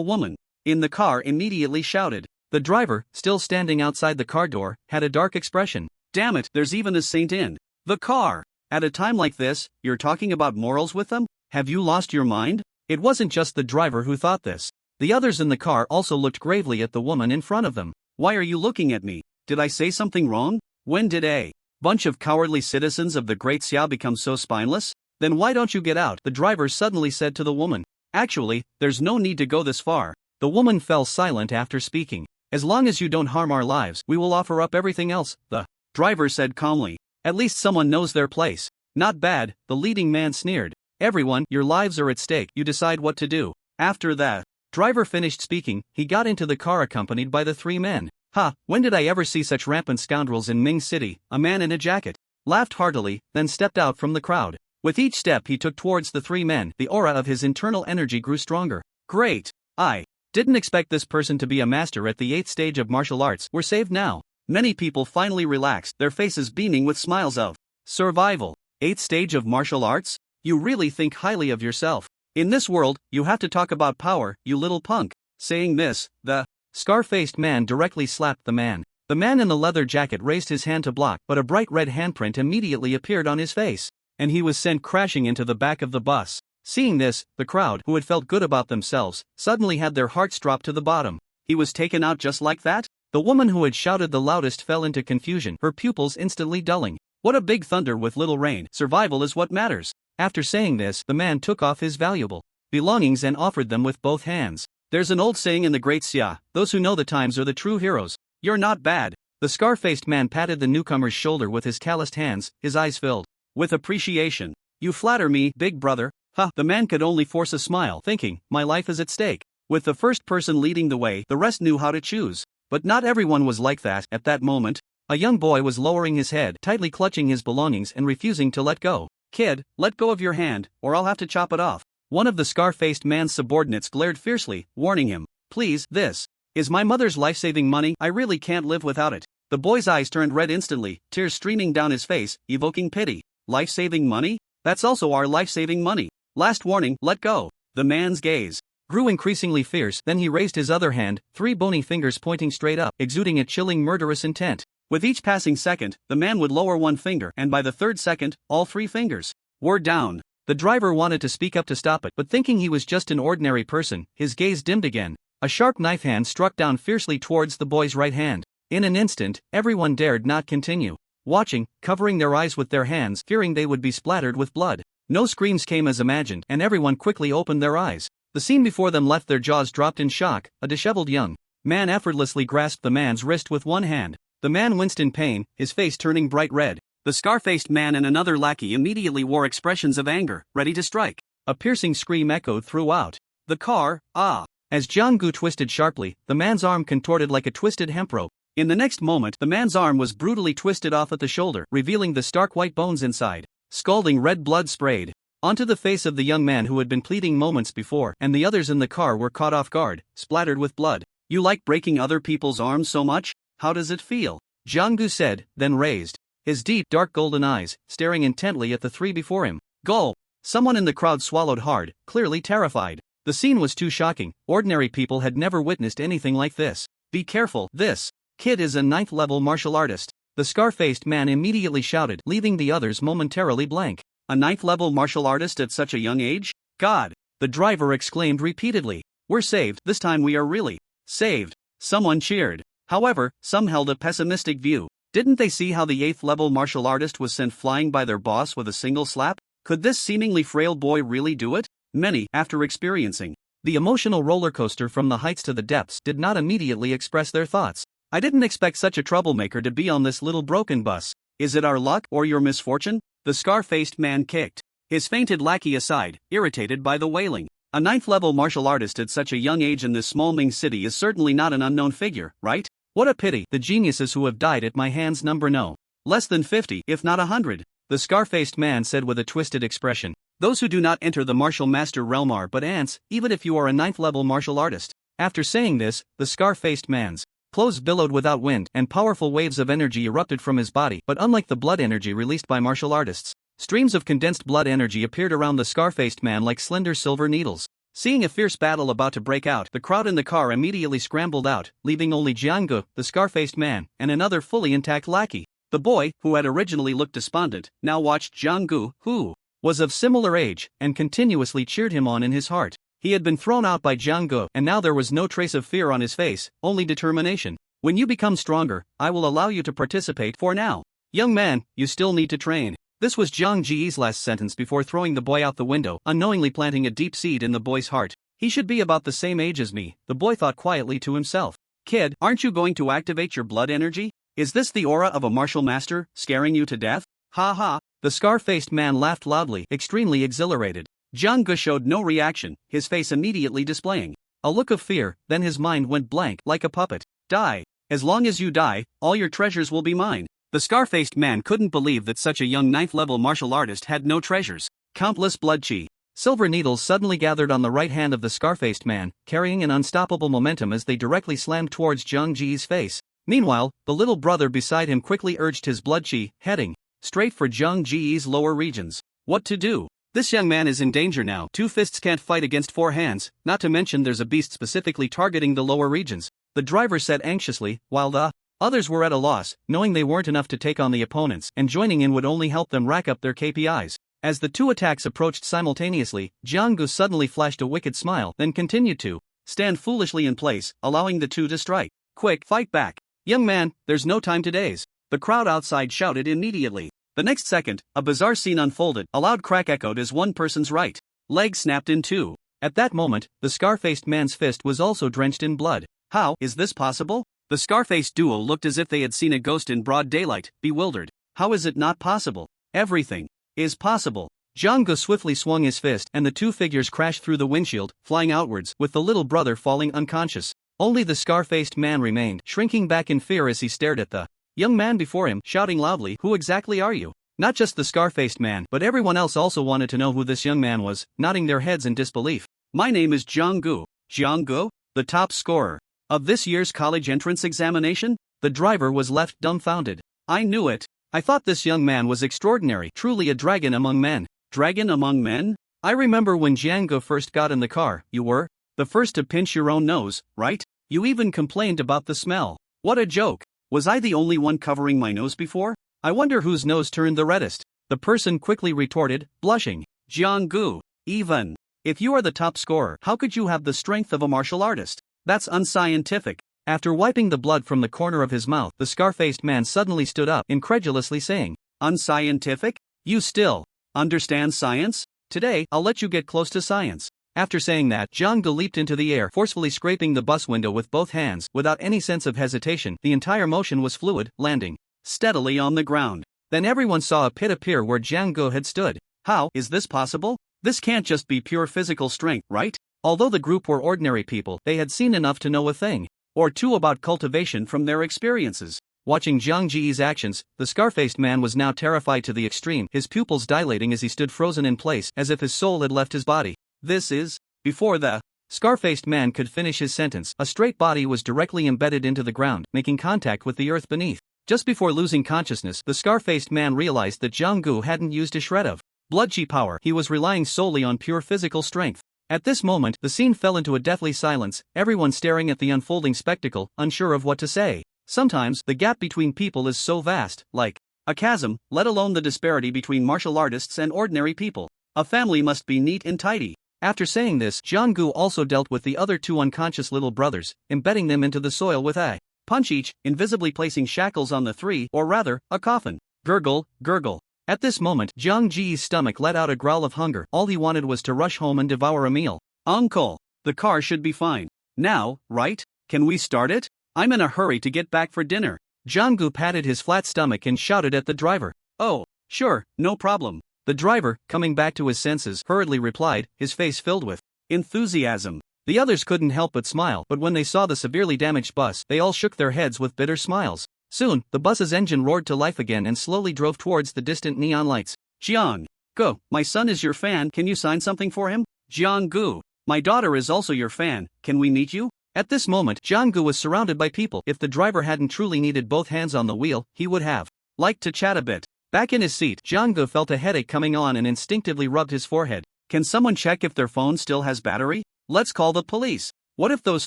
woman in the car immediately shouted. The driver, still standing outside the car door, had a dark expression. Damn it, there's even a saint in the car. At a time like this, you're talking about morals with them? Have you lost your mind? It wasn't just the driver who thought this. The others in the car also looked gravely at the woman in front of them. Why are you looking at me? Did I say something wrong? When did a bunch of cowardly citizens of the Great Xia become so spineless? Then why don't you get out? The driver suddenly said to the woman. Actually, there's no need to go this far. The woman fell silent after speaking. As long as you don't harm our lives, we will offer up everything else, the driver said calmly. At least someone knows their place. Not bad, the leading man sneered. Everyone, your lives are at stake, you decide what to do. After the driver finished speaking, he got into the car accompanied by the 3 men. Ha, when did I ever see such rampant scoundrels in Ming City? A man in a jacket laughed heartily, then stepped out from the crowd. With each step he took towards the 3 men, the aura of his internal energy grew stronger. Great! I didn't expect this person to be a master at the 8th stage of martial arts. We're saved now. Many people finally relaxed, their faces beaming with smiles of survival. 8th stage of martial arts? You really think highly of yourself. In this world, you have to talk about power, you little punk. Saying this, the scar-faced man directly slapped the man. The man in the leather jacket raised his hand to block, but a bright red handprint immediately appeared on his face, and he was sent crashing into the back of the bus. Seeing this, the crowd, who had felt good about themselves, suddenly had their hearts drop to the bottom. He was taken out just like that? The woman who had shouted the loudest fell into confusion, her pupils instantly dulling. What a big thunder with little rain, survival is what matters. After saying this, the man took off his valuable belongings and offered them with both hands. There's an old saying in the Great Xia, those who know the times are the true heroes. You're not bad. The scar-faced man patted the newcomer's shoulder with his calloused hands, his eyes filled with appreciation. You flatter me, big brother. Ha, the man could only force a smile, thinking, my life is at stake. With the first person leading the way, the rest knew how to choose. But not everyone was like that. At that moment, a young boy was lowering his head, tightly clutching his belongings and refusing to let go. Kid, let go of your hand, or I'll have to chop it off. One of the scar-faced man's subordinates glared fiercely, warning him. Please, this is my mother's life-saving money, I really can't live without it. The boy's eyes turned red instantly, tears streaming down his face, evoking pity. Life-saving money? That's also our life-saving money. Last warning, let go. The man's gaze grew increasingly fierce, then he raised his other hand, 3 bony fingers pointing straight up, exuding a chilling murderous intent. With each passing second, the man would lower 1 finger, and by the 3rd second, all 3 fingers were down. The driver wanted to speak up to stop it, but thinking he was just an ordinary person, his gaze dimmed again. A sharp knife hand struck down fiercely towards the boy's right hand. In an instant, everyone dared not continue watching, covering their eyes with their hands, fearing they would be splattered with blood. No screams came as imagined, and everyone quickly opened their eyes. The scene before them left their jaws dropped in shock. A disheveled young man effortlessly grasped the man's wrist with one hand. The man winced in pain, his face turning bright red. The scar-faced man and another lackey immediately wore expressions of anger, ready to strike. A piercing scream echoed throughout the car. As Jianggu twisted sharply, the man's arm contorted like a twisted hemp rope. In the next moment, the man's arm was brutally twisted off at the shoulder, revealing the stark white bones inside. Scalding red blood sprayed onto the face of the young man who had been pleading moments before, and the others in the car were caught off guard, splattered with blood. You like breaking other people's arms so much? How does it feel? Jianggu said, then raised his deep, dark golden eyes, staring intently at the 3 before him. Gulp! Someone in the crowd swallowed hard, clearly terrified. The scene was too shocking. Ordinary people had never witnessed anything like this. Be careful, this kid is a 9th-level martial artist. The scar-faced man immediately shouted, leaving the others momentarily blank. A 9th-level martial artist at such a young age? God! The driver exclaimed repeatedly. We're saved, this time we are really saved. Someone cheered. However, some held a pessimistic view. Didn't they see how the 8th-level martial artist was sent flying by their boss with a single slap? Could this seemingly frail boy really do it? Many, after experiencing the emotional roller coaster from the heights to the depths, did not immediately express their thoughts. I didn't expect such a troublemaker to be on this little broken bus. Is it our luck or your misfortune? The scar-faced man kicked his fainted lackey aside, irritated by the wailing. A ninth-level martial artist at such a young age in this small Ming city is certainly not an unknown figure, right? What a pity, the geniuses who have died at my hands number no less than 50, if not 100. The scar-faced man said with a twisted expression. Those who do not enter the martial master realm are but ants, even if you are a ninth-level martial artist. After saying this, the scar-faced man's clothes billowed without wind, and powerful waves of energy erupted from his body. But unlike the blood energy released by martial artists, streams of condensed blood energy appeared around the scar-faced man like slender silver needles. Seeing a fierce battle about to break out, the crowd in the car immediately scrambled out, leaving only Jianggu, the scar-faced man, and another fully intact lackey. The boy, who had originally looked despondent, now watched Jianggu, who was of similar age, and continuously cheered him on in his heart. He had been thrown out by Jianggu, and now there was no trace of fear on his face, only determination. When you become stronger, I will allow you to participate. For now, young man, you still need to train. This was Jiang Ji's last sentence before throwing the boy out the window, unknowingly planting a deep seed in the boy's heart. He should be about the same age as me, the boy thought quietly to himself. Kid, aren't you going to activate your blood energy? Is this the aura of a martial master, scaring you to death? Ha ha. The scar-faced man laughed loudly, extremely exhilarated. Jianggu showed no reaction, his face immediately displaying a look of fear, then his mind went blank, like a puppet. Die. As long as you die, all your treasures will be mine. The scar-faced man couldn't believe that such a young ninth-level martial artist had no treasures. Countless blood chi. Silver needles suddenly gathered on the right hand of the scar-faced man, carrying an unstoppable momentum as they directly slammed towards Jiang Ji's face. Meanwhile, the little brother beside him quickly urged his blood chi, heading straight for Jiang Ji's lower regions. What to do? This young man is in danger now. 2 fists can't fight against 4 hands, not to mention there's a beast specifically targeting the lower regions, the driver said anxiously, while the others were at a loss, knowing they weren't enough to take on the opponents, and joining in would only help them rack up their KPIs. As the 2 attacks approached simultaneously, Jianggu suddenly flashed a wicked smile, then continued to stand foolishly in place, allowing the 2 to strike. Quick, fight back. Young man, there's no time to daze. The crowd outside shouted immediately. The next second, a bizarre scene unfolded. A loud crack echoed as one person's right leg snapped in 2. At that moment, the scar-faced man's fist was also drenched in blood. How is this possible? The scar-faced duo looked as if they had seen a ghost in broad daylight, bewildered. How is it not possible? Everything is possible. Jianggu swiftly swung his fist, and the 2 figures crashed through the windshield, flying outwards, with the little brother falling unconscious. Only the scar-faced man remained, shrinking back in fear as he stared at the young man before him, shouting loudly, "Who exactly are you?" Not just the scar-faced man, but everyone else also wanted to know who this young man was, nodding their heads in disbelief. My name is Jianggu. Jianggu? The top scorer of this year's college entrance examination? The driver was left dumbfounded. I knew it. I thought this young man was extraordinary, truly a dragon among men. Dragon among men? I remember when Jianggu first got in the car, you were the first to pinch your own nose, right? You even complained about the smell. What a joke. Was I the only one covering my nose before? I wonder whose nose turned the reddest. The person quickly retorted, blushing. Jianggu, even if you are the top scorer, how could you have the strength of a martial artist? That's unscientific. After wiping the blood from the corner of his mouth, the scar-faced man suddenly stood up, incredulously saying, Unscientific? You still understand science? Today, I'll let you get close to science. After saying that, Jianggu leaped into the air, forcefully scraping the bus window with both hands. Without any sense of hesitation, the entire motion was fluid, landing steadily on the ground. Then everyone saw a pit appear where Jianggu had stood. How is this possible? This can't just be pure physical strength, right? Although the group were ordinary people, they had seen enough to know a thing or two about cultivation from their experiences. Watching Jiang Ji's actions, the scar-faced man was now terrified to the extreme, his pupils dilating as he stood frozen in place, as if his soul had left his body. This is... Before the scar-faced man could finish his sentence, a straight body was directly embedded into the ground, making contact with the earth beneath. Just before losing consciousness, the scar-faced man realized that Jianggu hadn't used a shred of blood chi power. He was relying solely on pure physical strength. At this moment, the scene fell into a deathly silence, everyone staring at the unfolding spectacle, unsure of what to say. Sometimes, the gap between people is so vast, like a chasm, let alone the disparity between martial artists and ordinary people. A family must be neat and tidy. After saying this, Jianggu also dealt with the other 2 unconscious little brothers, embedding them into the soil with a punch each, invisibly placing shackles on the 3, or rather, a coffin. Gurgle, gurgle. At this moment, Jiang Ji's stomach let out a growl of hunger. All he wanted was to rush home and devour a meal. Uncle, the car should be fine. Now, right? Can we start it? I'm in a hurry to get back for dinner. Jiang patted his flat stomach and shouted at the driver. Oh, sure, no problem. The driver, coming back to his senses, hurriedly replied, his face filled with enthusiasm. The others couldn't help but smile, but when they saw the severely damaged bus, they all shook their heads with bitter smiles. Soon, the bus's engine roared to life again and slowly drove towards the distant neon lights. Jiang, go, my son is your fan, can you sign something for him? Jiang Gu, my daughter is also your fan, can we meet you? At this moment, Jiang was surrounded by people. If the driver hadn't truly needed both hands on the wheel, he would have liked to chat a bit. Back in his seat, Jiang felt a headache coming on and instinctively rubbed his forehead. Can someone check if their phone still has battery? Let's call the police. What if those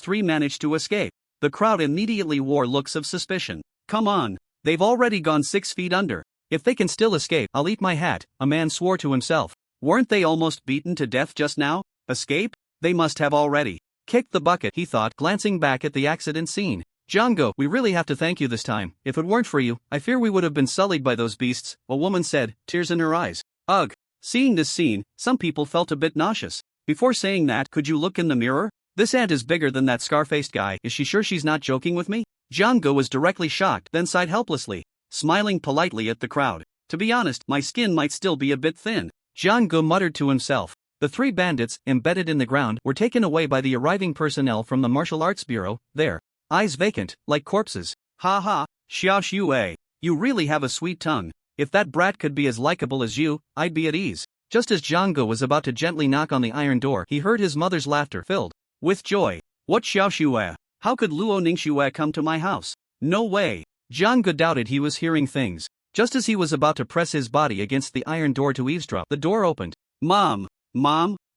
three manage to escape? The crowd immediately wore looks of suspicion. Come on, they've already gone 6 feet under. If they can still escape, I'll eat my hat, a man swore to himself. Weren't they almost beaten to death just now? Escape? They must have already kicked the bucket, he thought, glancing back at the accident scene. Jiang, we really have to thank you this time. If it weren't for you, I fear we would have been sullied by those beasts, a woman said, tears in her eyes. Ugh. Seeing this scene, some people felt a bit nauseous. Before saying that, could you look in the mirror? This ant is bigger than that scar-faced guy. Is she sure she's not joking with me? Jiang was directly shocked, then sighed helplessly, smiling politely at the crowd. To be honest, my skin might still be a bit thin. Jiang muttered to himself. The 3 bandits, embedded in the ground, were taken away by the arriving personnel from the Martial Arts Bureau, their eyes vacant, like corpses. Ha ha, Xiao Xue, you really have a sweet tongue. If that brat could be as likable as you, I'd be at ease. Just as Jiang was about to gently knock on the iron door, he heard his mother's laughter, filled with joy. What Xiao Xue? How could Luo Ningxue come to my house? No way. Jiang doubted he was hearing things. Just as he was about to press his body against the iron door to eavesdrop, the door opened. Mom,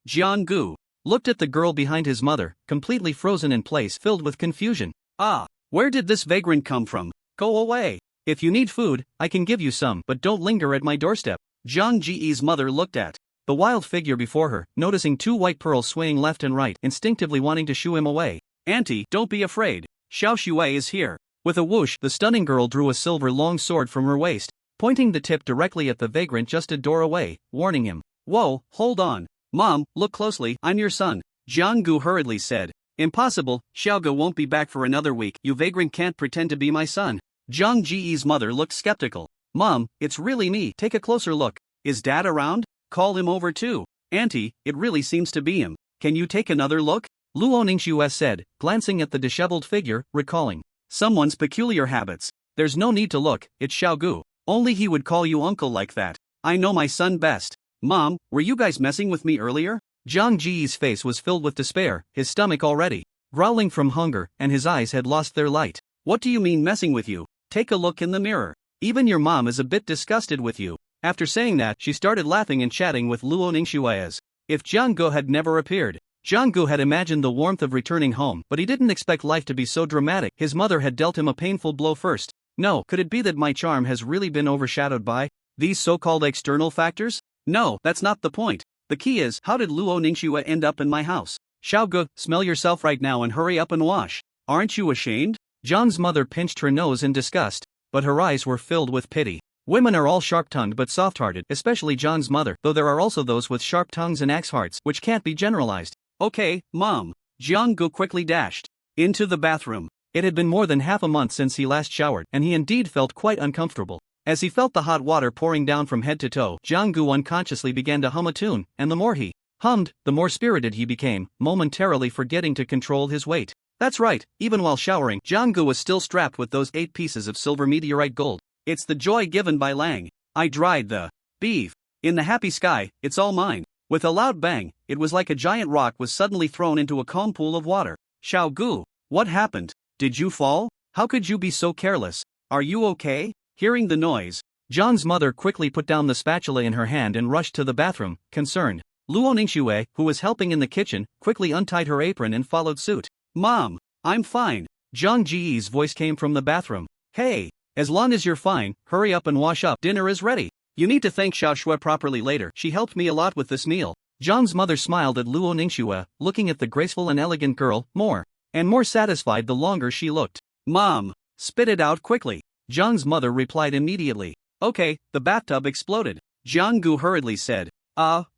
Jiang looked at the girl behind his mother, completely frozen in place, filled with confusion. Ah, where did this vagrant come from? Go away. If you need food, I can give you some, but don't linger at my doorstep. Jiang Ji's mother looked at the wild figure before her, noticing 2 white pearls swaying left and right, instinctively wanting to shoo him away. Auntie, don't be afraid. Xiao Xue is here. With a whoosh, the stunning girl drew a silver long sword from her waist, pointing the tip directly at the vagrant just a door away, warning him. Whoa, hold on. Mom, look closely, I'm your son. Jiang hurriedly said. Impossible, Xiaoge won't be back for another week. You vagrant can't pretend to be my son. Jiang Ji's mother looked skeptical. Mom, it's really me. Take a closer look. Is Dad around? Call him over too. Auntie, it really seems to be him. Can you take another look? Luo Ningxue said, glancing at the disheveled figure, recalling someone's peculiar habits. There's no need to look, it's Xiaogu. Only he would call you uncle like that. I know my son best. Mom, were you guys messing with me earlier? Jiang Ji's face was filled with despair, his stomach already growling from hunger, and his eyes had lost their light. What do you mean messing with you? Take a look in the mirror. Even your mom is a bit disgusted with you. After saying that, she started laughing and chatting with Luo Ningxue as if Jiang had never appeared. Jiang had imagined the warmth of returning home, but he didn't expect life to be so dramatic. His mother had dealt him a painful blow first. No, could it be that my charm has really been overshadowed by these so-called external factors? No, that's not the point. The key is, how did Luo Ningxue end up in my house? Xiaoge, smell yourself right now and hurry up and wash. Aren't you ashamed? Jiang's mother pinched her nose in disgust, but her eyes were filled with pity. Women are all sharp-tongued but soft-hearted, especially Jiang's mother, though there are also those with sharp tongues and axe hearts, which can't be generalized. Okay, Mom. Jiang quickly dashed into the bathroom. It had been more than half a month since he last showered, and he indeed felt quite uncomfortable. As he felt the hot water pouring down from head to toe, Jiang unconsciously began to hum a tune, and the more he hummed, the more spirited he became, momentarily forgetting to control his weight. That's right, even while showering, Jiang was still strapped with those 8 pieces of silver meteorite gold. It's the joy given by Lang. I dried the beef. In the happy sky, it's all mine. With a loud bang, it was like a giant rock was suddenly thrown into a calm pool of water. Xiaogu, what happened? Did you fall? How could you be so careless? Are you okay? Hearing the noise, Jiang's mother quickly put down the spatula in her hand and rushed to the bathroom, concerned. Luo Ningxue, who was helping in the kitchen, quickly untied her apron and followed suit. Mom, I'm fine. Jiang Ji's voice came from the bathroom. Hey, as long as you're fine, hurry up and wash up. Dinner is ready. You need to thank Xiao Xue properly later. She helped me a lot with this meal. Jiang's mother smiled at Luo Ningxue, looking at the graceful and elegant girl, more and more satisfied the longer she looked. Mom, spit it out quickly. Jiang's mother replied immediately. Okay, the bathtub exploded. Jiang-gu hurriedly said.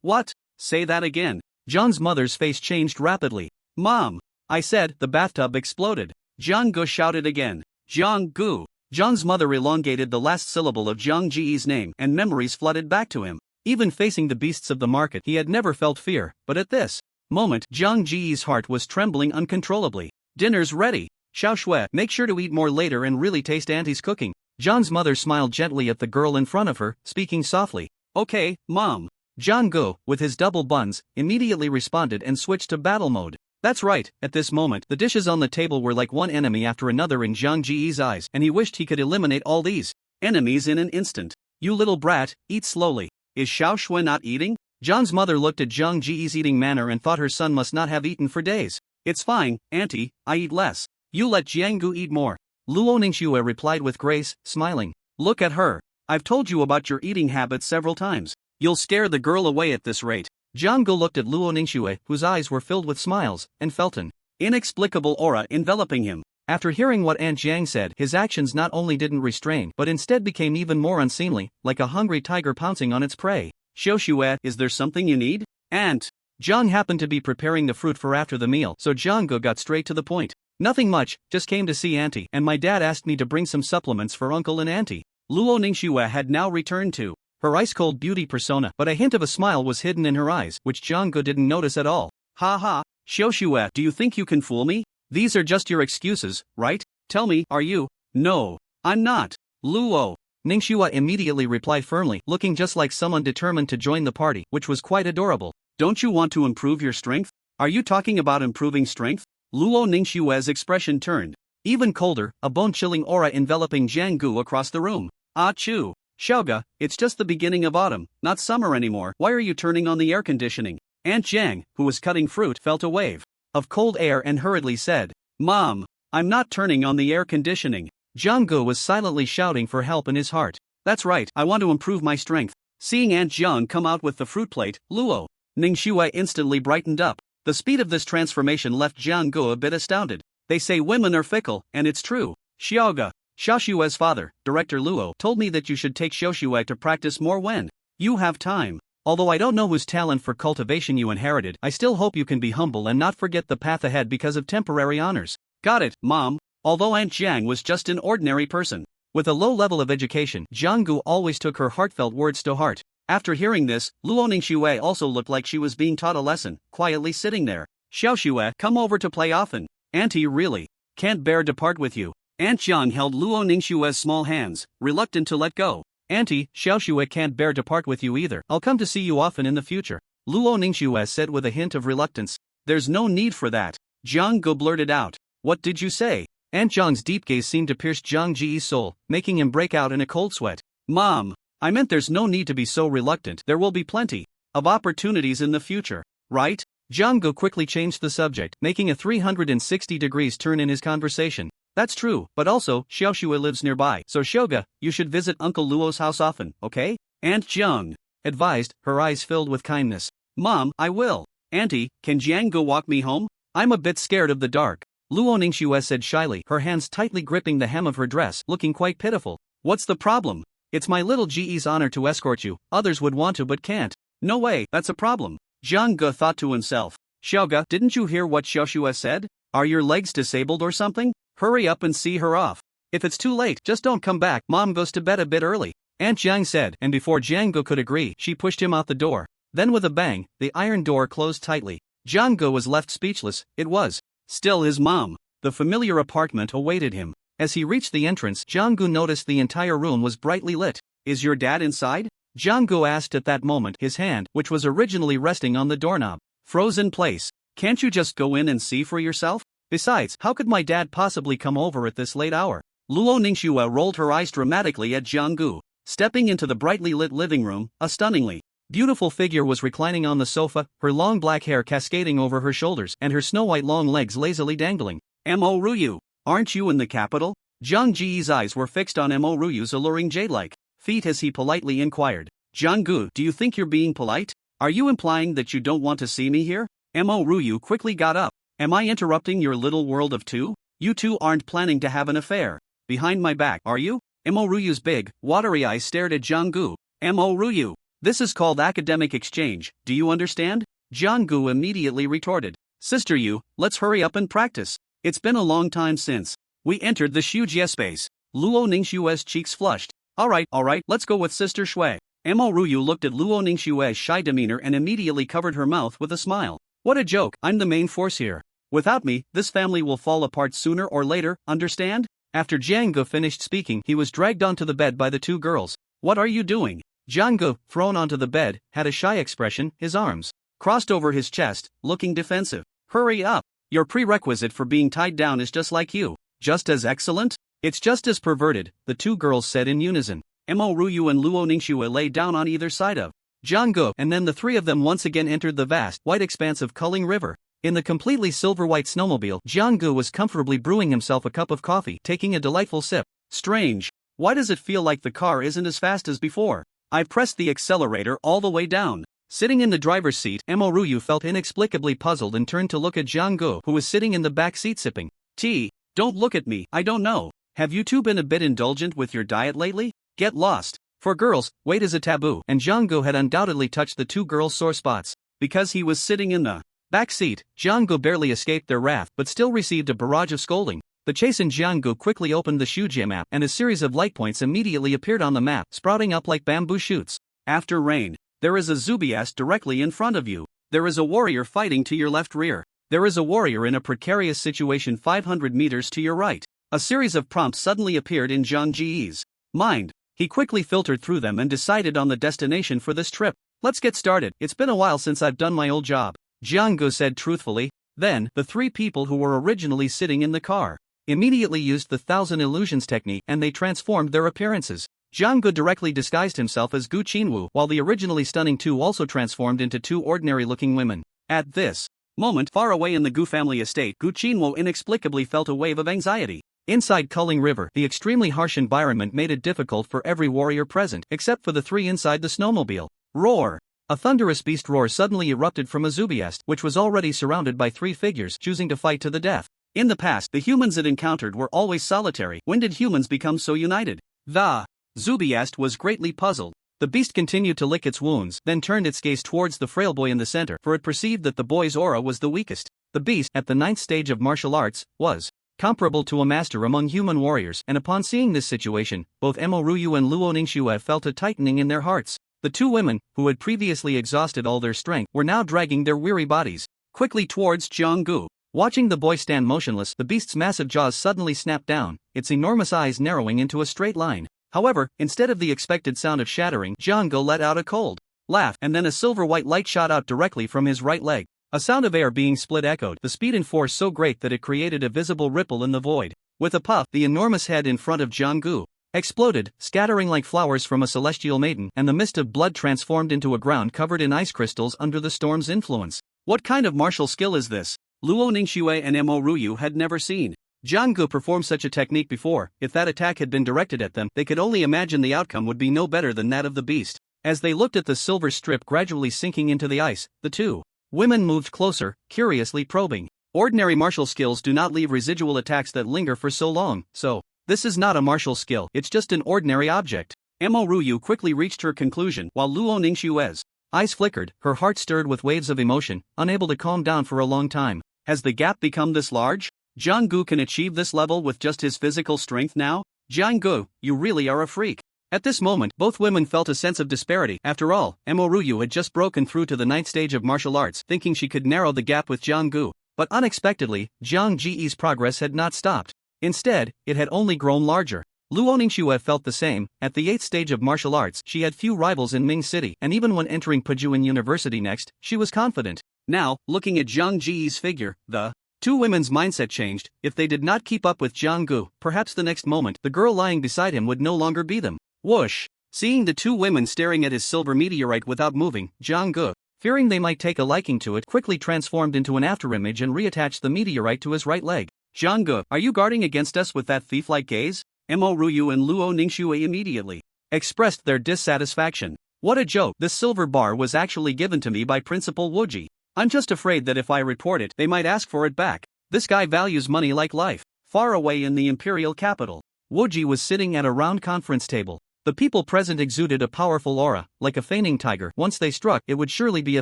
What? Say that again. John's mother's face changed rapidly. Mom! I said the bathtub exploded. Jiang-gu shouted again. Jiang-gu! John's mother elongated the last syllable of Jiang Ji's name and memories flooded back to him. Even facing the beasts of the market, he had never felt fear, but at this moment, Jiang Ji's heart was trembling uncontrollably. Dinner's ready. Xiao Shui, make sure to eat more later and really taste Auntie's cooking. John's mother smiled gently at the girl in front of her, speaking softly. Okay, Mom. Jiang-gu, with his double buns, immediately responded and switched to battle mode. That's right, at this moment, the dishes on the table were like one enemy after another in Jiang Ji's eyes, and he wished he could eliminate all these enemies in an instant. You little brat, eat slowly. Is Xiao Shui not eating? John's mother looked at Jiang Ji's eating manner and thought her son must not have eaten for days. It's fine, Auntie, I eat less. You let Jiang-gu eat more. Luo Ningxue replied with grace, smiling. Look at her. I've told you about your eating habits several times. You'll scare the girl away at this rate. Jiang-gu looked at Luo Ningxue, whose eyes were filled with smiles, and felt an inexplicable aura enveloping him. After hearing what Aunt Jiang said, his actions not only didn't restrain but instead became even more unseemly, like a hungry tiger pouncing on its prey. Xiao Shui, is there something you need? Aunt. Jiang happened to be preparing the fruit for after the meal, so Jiang-gu got straight to the point. Nothing much, just came to see Auntie, and my dad asked me to bring some supplements for Uncle and Auntie. Luo Ningxue had now returned to her ice-cold beauty persona, but a hint of a smile was hidden in her eyes, which Jiang-gu didn't notice at all. Ha ha, Xiao Shui, do you think you can fool me? These are just your excuses, right? Tell me, are you? No, I'm not. Luo. Ningxue immediately replied firmly, looking just like someone determined to join the party, which was quite adorable. Don't you want to improve your strength? Are you talking about improving strength? Luo Ningxue's expression turned even colder, a bone-chilling aura enveloping Jiang-gu across the room. Achoo! Xiaoga, it's just the beginning of autumn, not summer anymore. Why are you turning on the air conditioning? Aunt Jiang, who was cutting fruit, felt a wave of cold air and hurriedly said, Mom, I'm not turning on the air conditioning. Jiang-gu was silently shouting for help in his heart. That's right, I want to improve my strength. Seeing Aunt Jiang come out with the fruit plate, Luo Ningxue instantly brightened up. The speed of this transformation left Jiang-gu a bit astounded. They say women are fickle, and it's true. Xiaoga, Xiao Shui's father, Director Luo, told me that you should take Xiao Shui to practice more when you have time. Although I don't know whose talent for cultivation you inherited, I still hope you can be humble and not forget the path ahead because of temporary honors. Got it, Mom. Although Aunt Jiang was just an ordinary person with a low level of education, Jiang-gu always took her heartfelt words to heart. After hearing this, Luo Ningxue also looked like she was being taught a lesson, quietly sitting there. Xiao Shui, come over to play often. Auntie really can't bear to part with you. Aunt Jiang held Luo Ningxue's small hands, reluctant to let go. Auntie, Xiao Shui can't bear to part with you either. I'll come to see you often in the future. Luo Ningxue said with a hint of reluctance. There's no need for that. Jiang-gu blurted out. What did you say? Aunt Jiang's deep gaze seemed to pierce Jiang Ji's soul, making him break out in a cold sweat. Mom, I meant there's no need to be so reluctant. There will be plenty of opportunities in the future, right? Jiang-gu quickly changed the subject, making a 360 degrees turn in his conversation. That's true, but also, Xiao Shui lives nearby, so Shoga, you should visit Uncle Luo's house often, okay? Aunt Jiang advised, her eyes filled with kindness. Mom, I will. Auntie, can Jiang-gu walk me home? I'm a bit scared of the dark. Luo Ningxue said shyly, her hands tightly gripping the hem of her dress, looking quite pitiful. What's the problem? It's my little Ge's honor to escort you, others would want to but can't. No way, that's a problem. Jiang-gu thought to himself. Xiaoga, didn't you hear what Xiao Shui said? Are your legs disabled or something? Hurry up and see her off. If it's too late, just don't come back. Mom goes to bed a bit early. Aunt Jiang said, and before Jiang-gu could agree, she pushed him out the door. Then with a bang, the iron door closed tightly. Jiang-gu was left speechless. It was still his mom. The familiar apartment awaited him. As he reached the entrance, Jiang-gu noticed the entire room was brightly lit. Is your dad inside? Jiang-gu asked at that moment, his hand, which was originally resting on the doorknob, froze in place. Can't you just go in and see for yourself? Besides, how could my dad possibly come over at this late hour? Luo Ningxue rolled her eyes dramatically at Jiang-gu. Stepping into the brightly lit living room, a stunningly beautiful figure was reclining on the sofa, her long black hair cascading over her shoulders and her snow-white long legs lazily dangling. Mo Ruyu, aren't you in the capital? Jiang Ji's eyes were fixed on Mo Ruyu's alluring jade-like feet as he politely inquired. Jiang-gu, do you think you're being polite? Are you implying that you don't want to see me here? Mo Ruyu quickly got up. Am I interrupting your little world of two? You two aren't planning to have an affair behind my back, are you? Mo Ryu's big, watery eyes stared at Jang-gu. Mo Ryu, this is called academic exchange, do you understand? Jang-gu immediately retorted. Sister Yu, let's hurry up and practice. It's been a long time since we entered the Shujie space. Luo Ningxue's cheeks flushed. Alright, let's go with Sister Shui. Mo Ryu looked at Luo Ningxue's shy demeanor and immediately covered her mouth with a smile. What a joke, I'm the main force here. Without me, this family will fall apart sooner or later, understand? After Jang-gu finished speaking, he was dragged onto the bed by the two girls. What are you doing? Jang-gu, thrown onto the bed, had a shy expression, his arms crossed over his chest, looking defensive. Hurry up. Your prerequisite for being tied down is just like you. Just as excellent? It's just as perverted, the two girls said in unison. Mo Ryu and Luo Ningxue lay down on either side of Jang-gu, and then the three of them once again entered the vast, white expanse of Culling River. In the completely silver-white snowmobile, Jang-gu was comfortably brewing himself a cup of coffee, taking a delightful sip. Strange. Why does it feel like the car isn't as fast as before? I pressed the accelerator all the way down. Sitting in the driver's seat, Mo Ryu felt inexplicably puzzled and turned to look at Jang-gu, who was sitting in the back seat sipping tea. Don't look at me, I don't know. Have you two been a bit indulgent with your diet lately? Get lost. For girls, weight is a taboo, and Jang-gu had undoubtedly touched the two girls' sore spots. Because he was sitting in the back seat, Jang-gu barely escaped their wrath but still received a barrage of scolding. The chastened Jang-gu quickly opened the Shujie map and a series of light points immediately appeared on the map, sprouting up like bamboo shoots. After rain, there is a Zubias directly in front of you. There is a warrior fighting to your left rear. There is a warrior in a precarious situation 500 meters to your right. A series of prompts suddenly appeared in Zhang Ji's mind. He quickly filtered through them and decided on the destination for this trip. Let's get started, it's been a while since I've done my old job, Jang-gu said truthfully. Then, the three people who were originally sitting in the car immediately used the Thousand Illusions technique and they transformed their appearances. Jang-gu directly disguised himself as Gu Qinwu, while the originally stunning two also transformed into two ordinary-looking women. At this moment, far away in the Gu family estate, Gu Qinwu inexplicably felt a wave of anxiety. Inside Culling River, the extremely harsh environment made it difficult for every warrior present, except for the three inside the snowmobile. Roar! A thunderous beast roar suddenly erupted from a Zubiest, which was already surrounded by three figures choosing to fight to the death. In the past, the humans it encountered were always solitary. When did humans become so united? The Zubiest was greatly puzzled. The beast continued to lick its wounds, then turned its gaze towards the frail boy in the center, for it perceived that the boy's aura was the weakest. The beast, at the 9th stage of martial arts, was comparable to a master among human warriors, and upon seeing this situation, both Mo Ryu and Luo Ningxue felt a tightening in their hearts. The two women, who had previously exhausted all their strength, were now dragging their weary bodies quickly towards Jang-gu. Watching the boy stand motionless, the beast's massive jaws suddenly snapped down, its enormous eyes narrowing into a straight line. However, instead of the expected sound of shattering, Jang-gu let out a cold laugh, and then a silver-white light shot out directly from his right leg. A sound of air being split echoed, the speed and force so great that it created a visible ripple in the void. With a puff, the enormous head in front of Jang-gu exploded, scattering like flowers from a celestial maiden, and the mist of blood transformed into a ground covered in ice crystals under the storm's influence. What kind of martial skill is this? Luo Ningxue and Mo Ryu had never seen Jang-gu performed such a technique before. If that attack had been directed at them, they could only imagine the outcome would be no better than that of the beast. As they looked at the silver strip gradually sinking into the ice, the two women moved closer, curiously probing. Ordinary martial skills do not leave residual attacks that linger for so long, so this is not a martial skill, it's just an ordinary object. Mo Ryu quickly reached her conclusion, while Luo Ningxue's eyes flickered, her heart stirred with waves of emotion, unable to calm down for a long time. Has the gap become this large? Jang-gu can achieve this level with just his physical strength now? Jang-gu, you really are a freak. At this moment, both women felt a sense of disparity. After all, Mo Ryu had just broken through to the 9th stage of martial arts, thinking she could narrow the gap with Jang-gu. But unexpectedly, Zhang Ji's progress had not stopped. Instead, it had only grown larger. Luo Ningxue felt the same. At the 8th stage of martial arts, she had few rivals in Ming City, and even when entering Pejuan University next, she was confident. Now, looking at Zhang Ji's figure, the two women's mindset changed. If they did not keep up with Jang-gu, perhaps the next moment, the girl lying beside him would no longer be them. Whoosh! Seeing the two women staring at his silver meteorite without moving, Jang-gu, fearing they might take a liking to it, quickly transformed into an afterimage and reattached the meteorite to his right leg. Jang-gu, are you guarding against us with that thief-like gaze? Mo Ryu and Luo Ningxue immediately expressed their dissatisfaction. What a joke, this silver bar was actually given to me by Principal Wuji. I'm just afraid that if I report it, they might ask for it back. This guy values money like life. Far away in the imperial capital, Woji was sitting at a round conference table. The people present exuded a powerful aura, like a feigning tiger. Once they struck, it would surely be a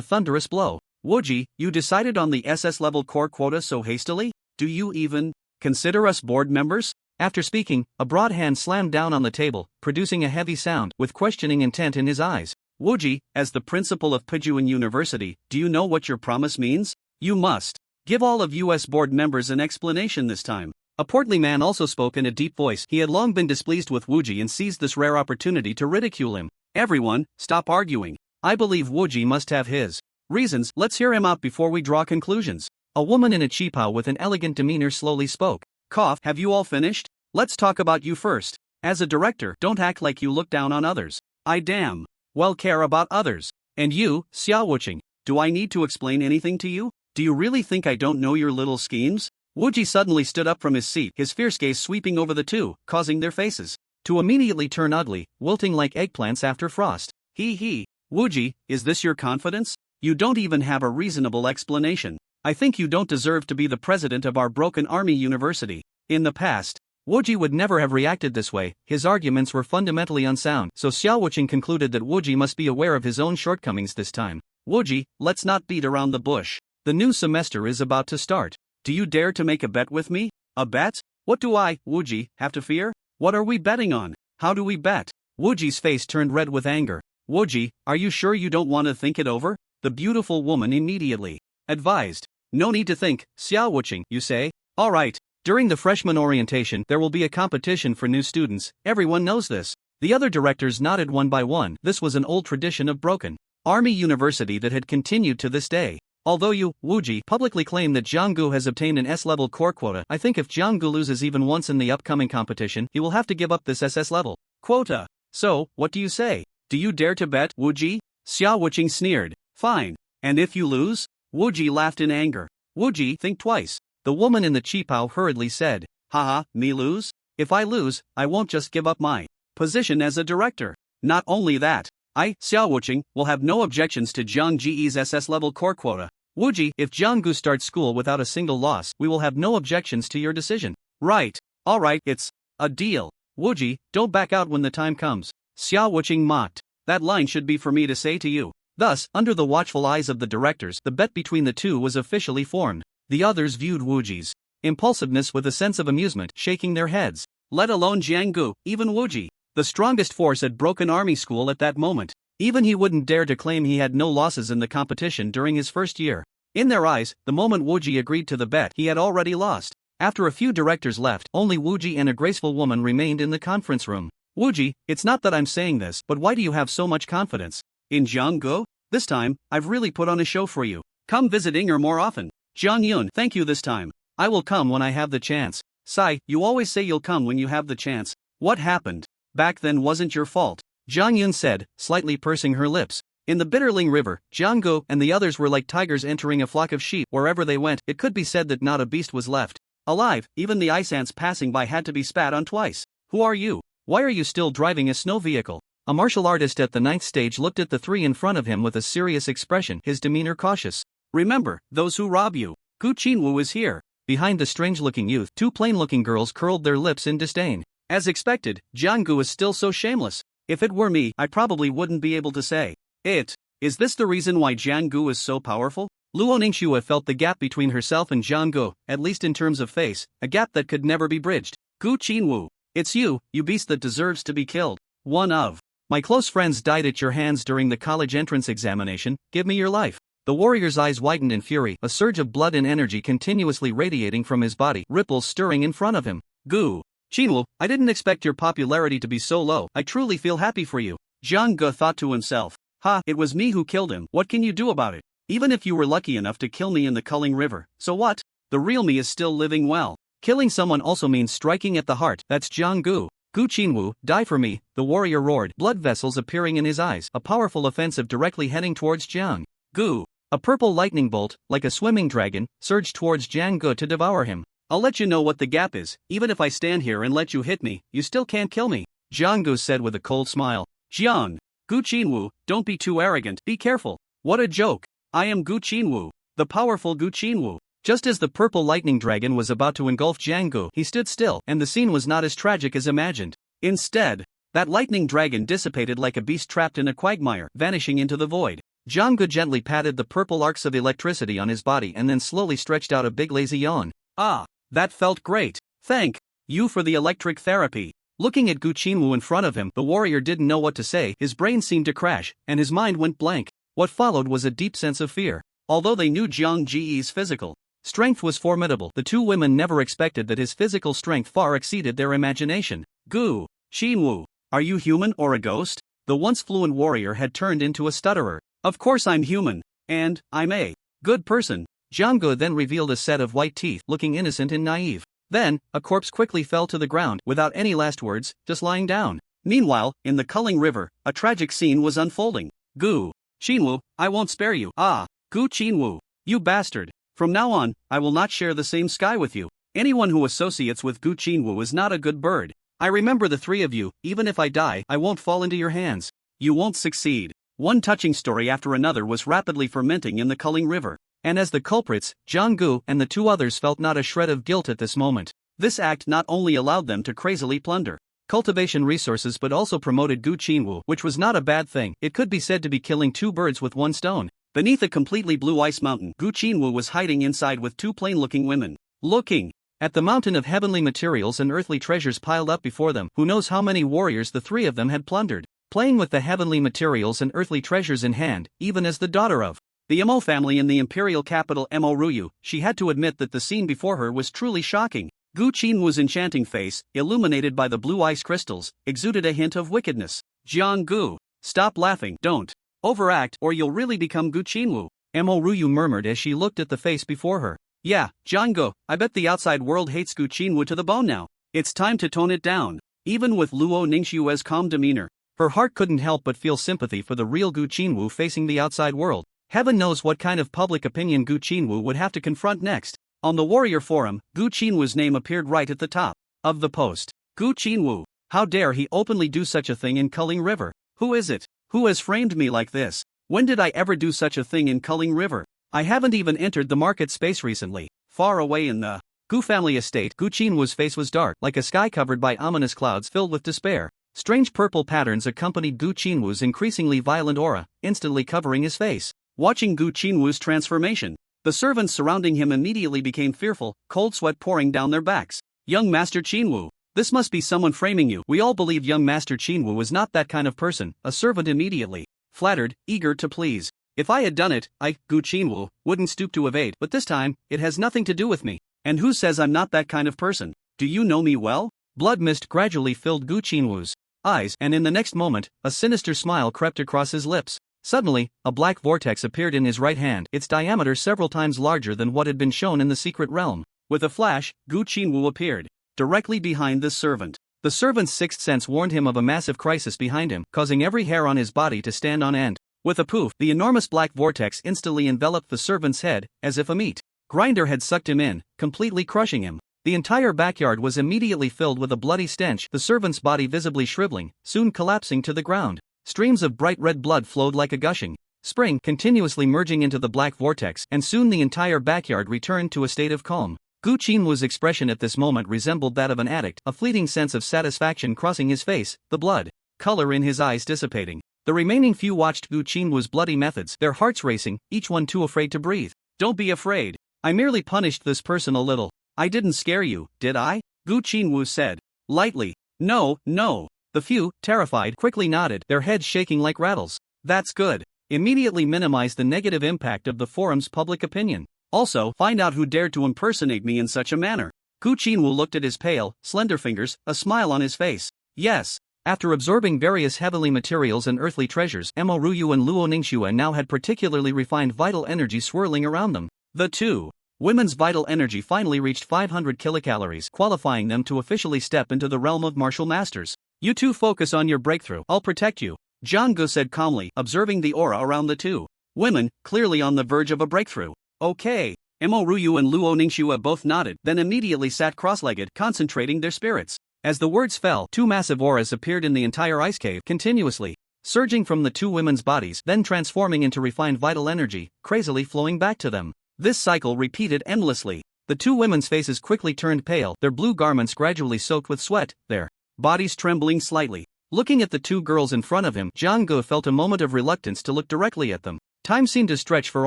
thunderous blow. Woji, you decided on the SS level core quota so hastily? Do you even consider us board members? After speaking, a broad hand slammed down on the table, producing a heavy sound, with questioning intent in his eyes. Woji, as the principal of Pijuan University, do you know what your promise means? You must give all of US board members an explanation this time. A portly man also spoke in a deep voice. He had long been displeased with Woji and seized this rare opportunity to ridicule him. Everyone, stop arguing. I believe Woji must have his reasons. Let's hear him out before we draw conclusions. A woman in a cheapao with an elegant demeanor slowly spoke. Cough, have you all finished? Let's talk about you first. As a director, don't act like you look down on others. I damn well care about others. And you, Xiaowuqing, do I need to explain anything to you? Do you really think I don't know your little schemes? Woji suddenly stood up from his seat, his fierce gaze sweeping over the two, causing their faces to immediately turn ugly, wilting like eggplants after frost. He. Woji, is this your confidence? You don't even have a reasonable explanation. I think you don't deserve to be the president of our broken army university. In the past, Woji would never have reacted this way. His arguments were fundamentally unsound, so Xiaowuqing concluded that Woji must be aware of his own shortcomings this time. Woji, let's not beat around the bush. The new semester is about to start. Do you dare to make a bet with me? A bet? What do I, Woji, have to fear? What are we betting on? How do we bet? Woji's face turned red with anger. Woji, are you sure you don't want to think it over? The beautiful woman immediately advised. No need to think, Xiaowuqing, you say? All right. During the freshman orientation, there will be a competition for new students. Everyone knows this. The other directors nodded one by one. This was an old tradition of Broken Army University that had continued to this day. Although you, Woji, publicly claim that Jianggu has obtained an S-level core quota, I think if Jianggu loses even once in the upcoming competition, he will have to give up this SS level quota. So, what do you say? Do you dare to bet, Woji? Xiaowuqing sneered. Fine. And if you lose? Woji laughed in anger. Woji, think twice. The woman in the cheapao hurriedly said. Haha, me lose? If I lose, I won't just give up my position as a director. Not only that, I, Xiaowuqing, will have no objections to Jiang Ji's SS level core quota. Woji, if Jianggu starts school without a single loss, we will have no objections to your decision. Right. All right, it's a deal. Woji, don't back out when the time comes. Xiaowuqing mocked. That line should be for me to say to you. Thus, under the watchful eyes of the directors, the bet between the two was officially formed. The others viewed Woji's impulsiveness with a sense of amusement, shaking their heads. Let alone Jianggu, even Woji, the strongest force at Broken Army School at that moment. Even he wouldn't dare to claim he had no losses in the competition during his first year. In their eyes, the moment Woji agreed to the bet, he had already lost. After a few directors left, only Woji and a graceful woman remained in the conference room. Woji, it's not that I'm saying this, but why do you have so much confidence in Jianggu? This time, I've really put on a show for you. Come visiting her more often. Jiang Yun, thank you this time. I will come when I have the chance. Sai, you always say you'll come when you have the chance. What happened back then wasn't your fault, Jiang Yun said, slightly pursing her lips. In the Bitterling River, Jianggu and the others were like tigers entering a flock of sheep. Wherever they went, it could be said that not a beast was left alive. Even the ice ants passing by had to be spat on twice. Who are you? Why are you still driving a snow vehicle? A martial artist at the 9th stage looked at the three in front of him with a serious expression, his demeanor cautious. Remember, those who rob you. Gu Qinwu is here. Behind the strange-looking youth, two plain-looking girls curled their lips in disdain. As expected, Jianggu is still so shameless. If it were me, I probably wouldn't be able to say it. Is this the reason why Jianggu is so powerful? Luo Ningxue felt the gap between herself and Jianggu, at least in terms of face, a gap that could never be bridged. Gu Qinwu, it's you beast that deserves to be killed. One of my close friends died at your hands during the college entrance examination. Give me your life. The warrior's eyes widened in fury, a surge of blood and energy continuously radiating from his body, ripples stirring in front of him. Gu Qinwu, I didn't expect your popularity to be so low. I truly feel happy for you. Jiang Ge thought to himself. Ha, it was me who killed him. What can you do about it? Even if you were lucky enough to kill me in the Culling River, so what? The real me is still living well. Killing someone also means striking at the heart. That's Jianggu. Gu Qinwu, die for me, the warrior roared, blood vessels appearing in his eyes, a powerful offensive directly heading towards Jiang Gu. A purple lightning bolt, like a swimming dragon, surged towards Jianggu to devour him. I'll let you know what the gap is. Even if I stand here and let you hit me, you still can't kill me, Jianggu said with a cold smile. Jiang Gu Qinwu, don't be too arrogant, be careful. What a joke. I am Gu Qinwu, the powerful Gu Qinwu. Just as the purple lightning dragon was about to engulf Jiang Gu, he stood still, and the scene was not as tragic as imagined. Instead, that lightning dragon dissipated like a beast trapped in a quagmire, vanishing into the void. Jiang Gu gently patted the purple arcs of electricity on his body and then slowly stretched out a big lazy yawn. Ah, that felt great. Thank you for the electric therapy. Looking at Gu Qinwu in front of him, the warrior didn't know what to say. His brain seemed to crash, and his mind went blank. What followed was a deep sense of fear. Although they knew Jiang Ji's physical strength was formidable, the two women never expected that his physical strength far exceeded their imagination. Gu Qinwu, are you human or a ghost? The once fluent warrior had turned into a stutterer. Of course I'm human, and I'm a good person. Jiang Gu then revealed a set of white teeth, looking innocent and naive. Then, a corpse quickly fell to the ground, without any last words, just lying down. Meanwhile, in the Culling River, a tragic scene was unfolding. Gu Qinwu, I won't spare you. Ah, Gu Qinwu, you bastard. From now on, I will not share the same sky with you. Anyone who associates with Gu Qinwu is not a good bird. I remember the three of you. Even if I die, I won't fall into your hands. You won't succeed. One touching story after another was rapidly fermenting in the Culling River. And as the culprits, Jiang Gu and the two others felt not a shred of guilt at this moment. This act not only allowed them to crazily plunder cultivation resources but also promoted Gu Qinwu, which was not a bad thing. It could be said to be killing two birds with one stone. Beneath a completely blue ice mountain, Gu Qinwu was hiding inside with two plain-looking women. Looking at the mountain of heavenly materials and earthly treasures piled up before them, who knows how many warriors the three of them had plundered. Playing with the heavenly materials and earthly treasures in hand, even as the daughter of the Mo family in the imperial capital Mo Ruyu, she had to admit that the scene before her was truly shocking. Gu Qinwu's enchanting face, illuminated by the blue ice crystals, exuded a hint of wickedness. Jiang Gu, stop laughing, don't overact, or you'll really become Gu Qinwu, Mo Ruyu murmured as she looked at the face before her. Yeah, Jiang Gu, I bet the outside world hates Gu Qinwu to the bone now. It's time to tone it down. Even with Luo Ningxue's calm demeanor, her heart couldn't help but feel sympathy for the real Gu Qinwu facing the outside world. Heaven knows what kind of public opinion Gu Qinwu would have to confront next. On the Warrior Forum, Gu Qinwu's name appeared right at the top of the post. Gu Qinwu, how dare he openly do such a thing in Culling River? Who is it? Who has framed me like this? When did I ever do such a thing in Culling River? I haven't even entered the market space recently. Far away in the Gu family estate, Gu Qinwu's face was dark, like a sky covered by ominous clouds filled with despair. Strange purple patterns accompanied Gu Qinwu's increasingly violent aura, instantly covering his face. Watching Gu Qinwu's transformation, the servants surrounding him immediately became fearful, cold sweat pouring down their backs. Young Master Qinwu, this must be someone framing you. We all believed young Master Qinwu was not that kind of person. A servant immediately flattered, eager to please. If I had done it, I, Gu Qinwu, wouldn't stoop to evade, but this time, it has nothing to do with me. And who says I'm not that kind of person? Do you know me well? Blood mist gradually filled Gu Qinwu's eyes, and in the next moment, a sinister smile crept across his lips. Suddenly, a black vortex appeared in his right hand, its diameter several times larger than what had been shown in the secret realm. With a flash, Gu Qinwu appeared directly behind this servant. The servant's sixth sense warned him of a massive crisis behind him, causing every hair on his body to stand on end. With a poof, the enormous black vortex instantly enveloped the servant's head, as if a meat grinder had sucked him in, completely crushing him. The entire backyard was immediately filled with a bloody stench, the servant's body visibly shriveling, soon collapsing to the ground. Streams of bright red blood flowed like a gushing spring, continuously merging into the black vortex, and soon the entire backyard returned to a state of calm. Gu Qinwu's expression at this moment resembled that of an addict, a fleeting sense of satisfaction crossing his face, the blood color in his eyes dissipating. The remaining few watched Gu Qinwu's bloody methods, their hearts racing, each one too afraid to breathe. Don't be afraid. I merely punished this person a little. I didn't scare you, did I? Gu Qinwu said lightly. No, no. The few, terrified, quickly nodded, their heads shaking like rattles. That's good. Immediately minimize the negative impact of the forum's public opinion. Also, find out who dared to impersonate me in such a manner. Gu Qinwu looked at his pale, slender fingers, a smile on his face. Yes. After absorbing various heavenly materials and earthly treasures, Mo Ruyu and Luo Ningxue now had particularly refined vital energy swirling around them. The two women's vital energy finally reached 500 kilocalories, qualifying them to officially step into the realm of martial masters. You two focus on your breakthrough. I'll protect you, Jiang Gu said calmly, observing the aura around the two women, clearly on the verge of a breakthrough. Okay. Mo Ruyu and Luo Ningxue both nodded, then immediately sat cross-legged, concentrating their spirits. As the words fell, two massive auras appeared in the entire ice cave, continuously surging from the two women's bodies, then transforming into refined vital energy, crazily flowing back to them. This cycle repeated endlessly. The two women's faces quickly turned pale, their blue garments gradually soaked with sweat, their bodies trembling slightly. Looking at the two girls in front of him, Jang-gu felt a moment of reluctance to look directly at them. Time seemed to stretch for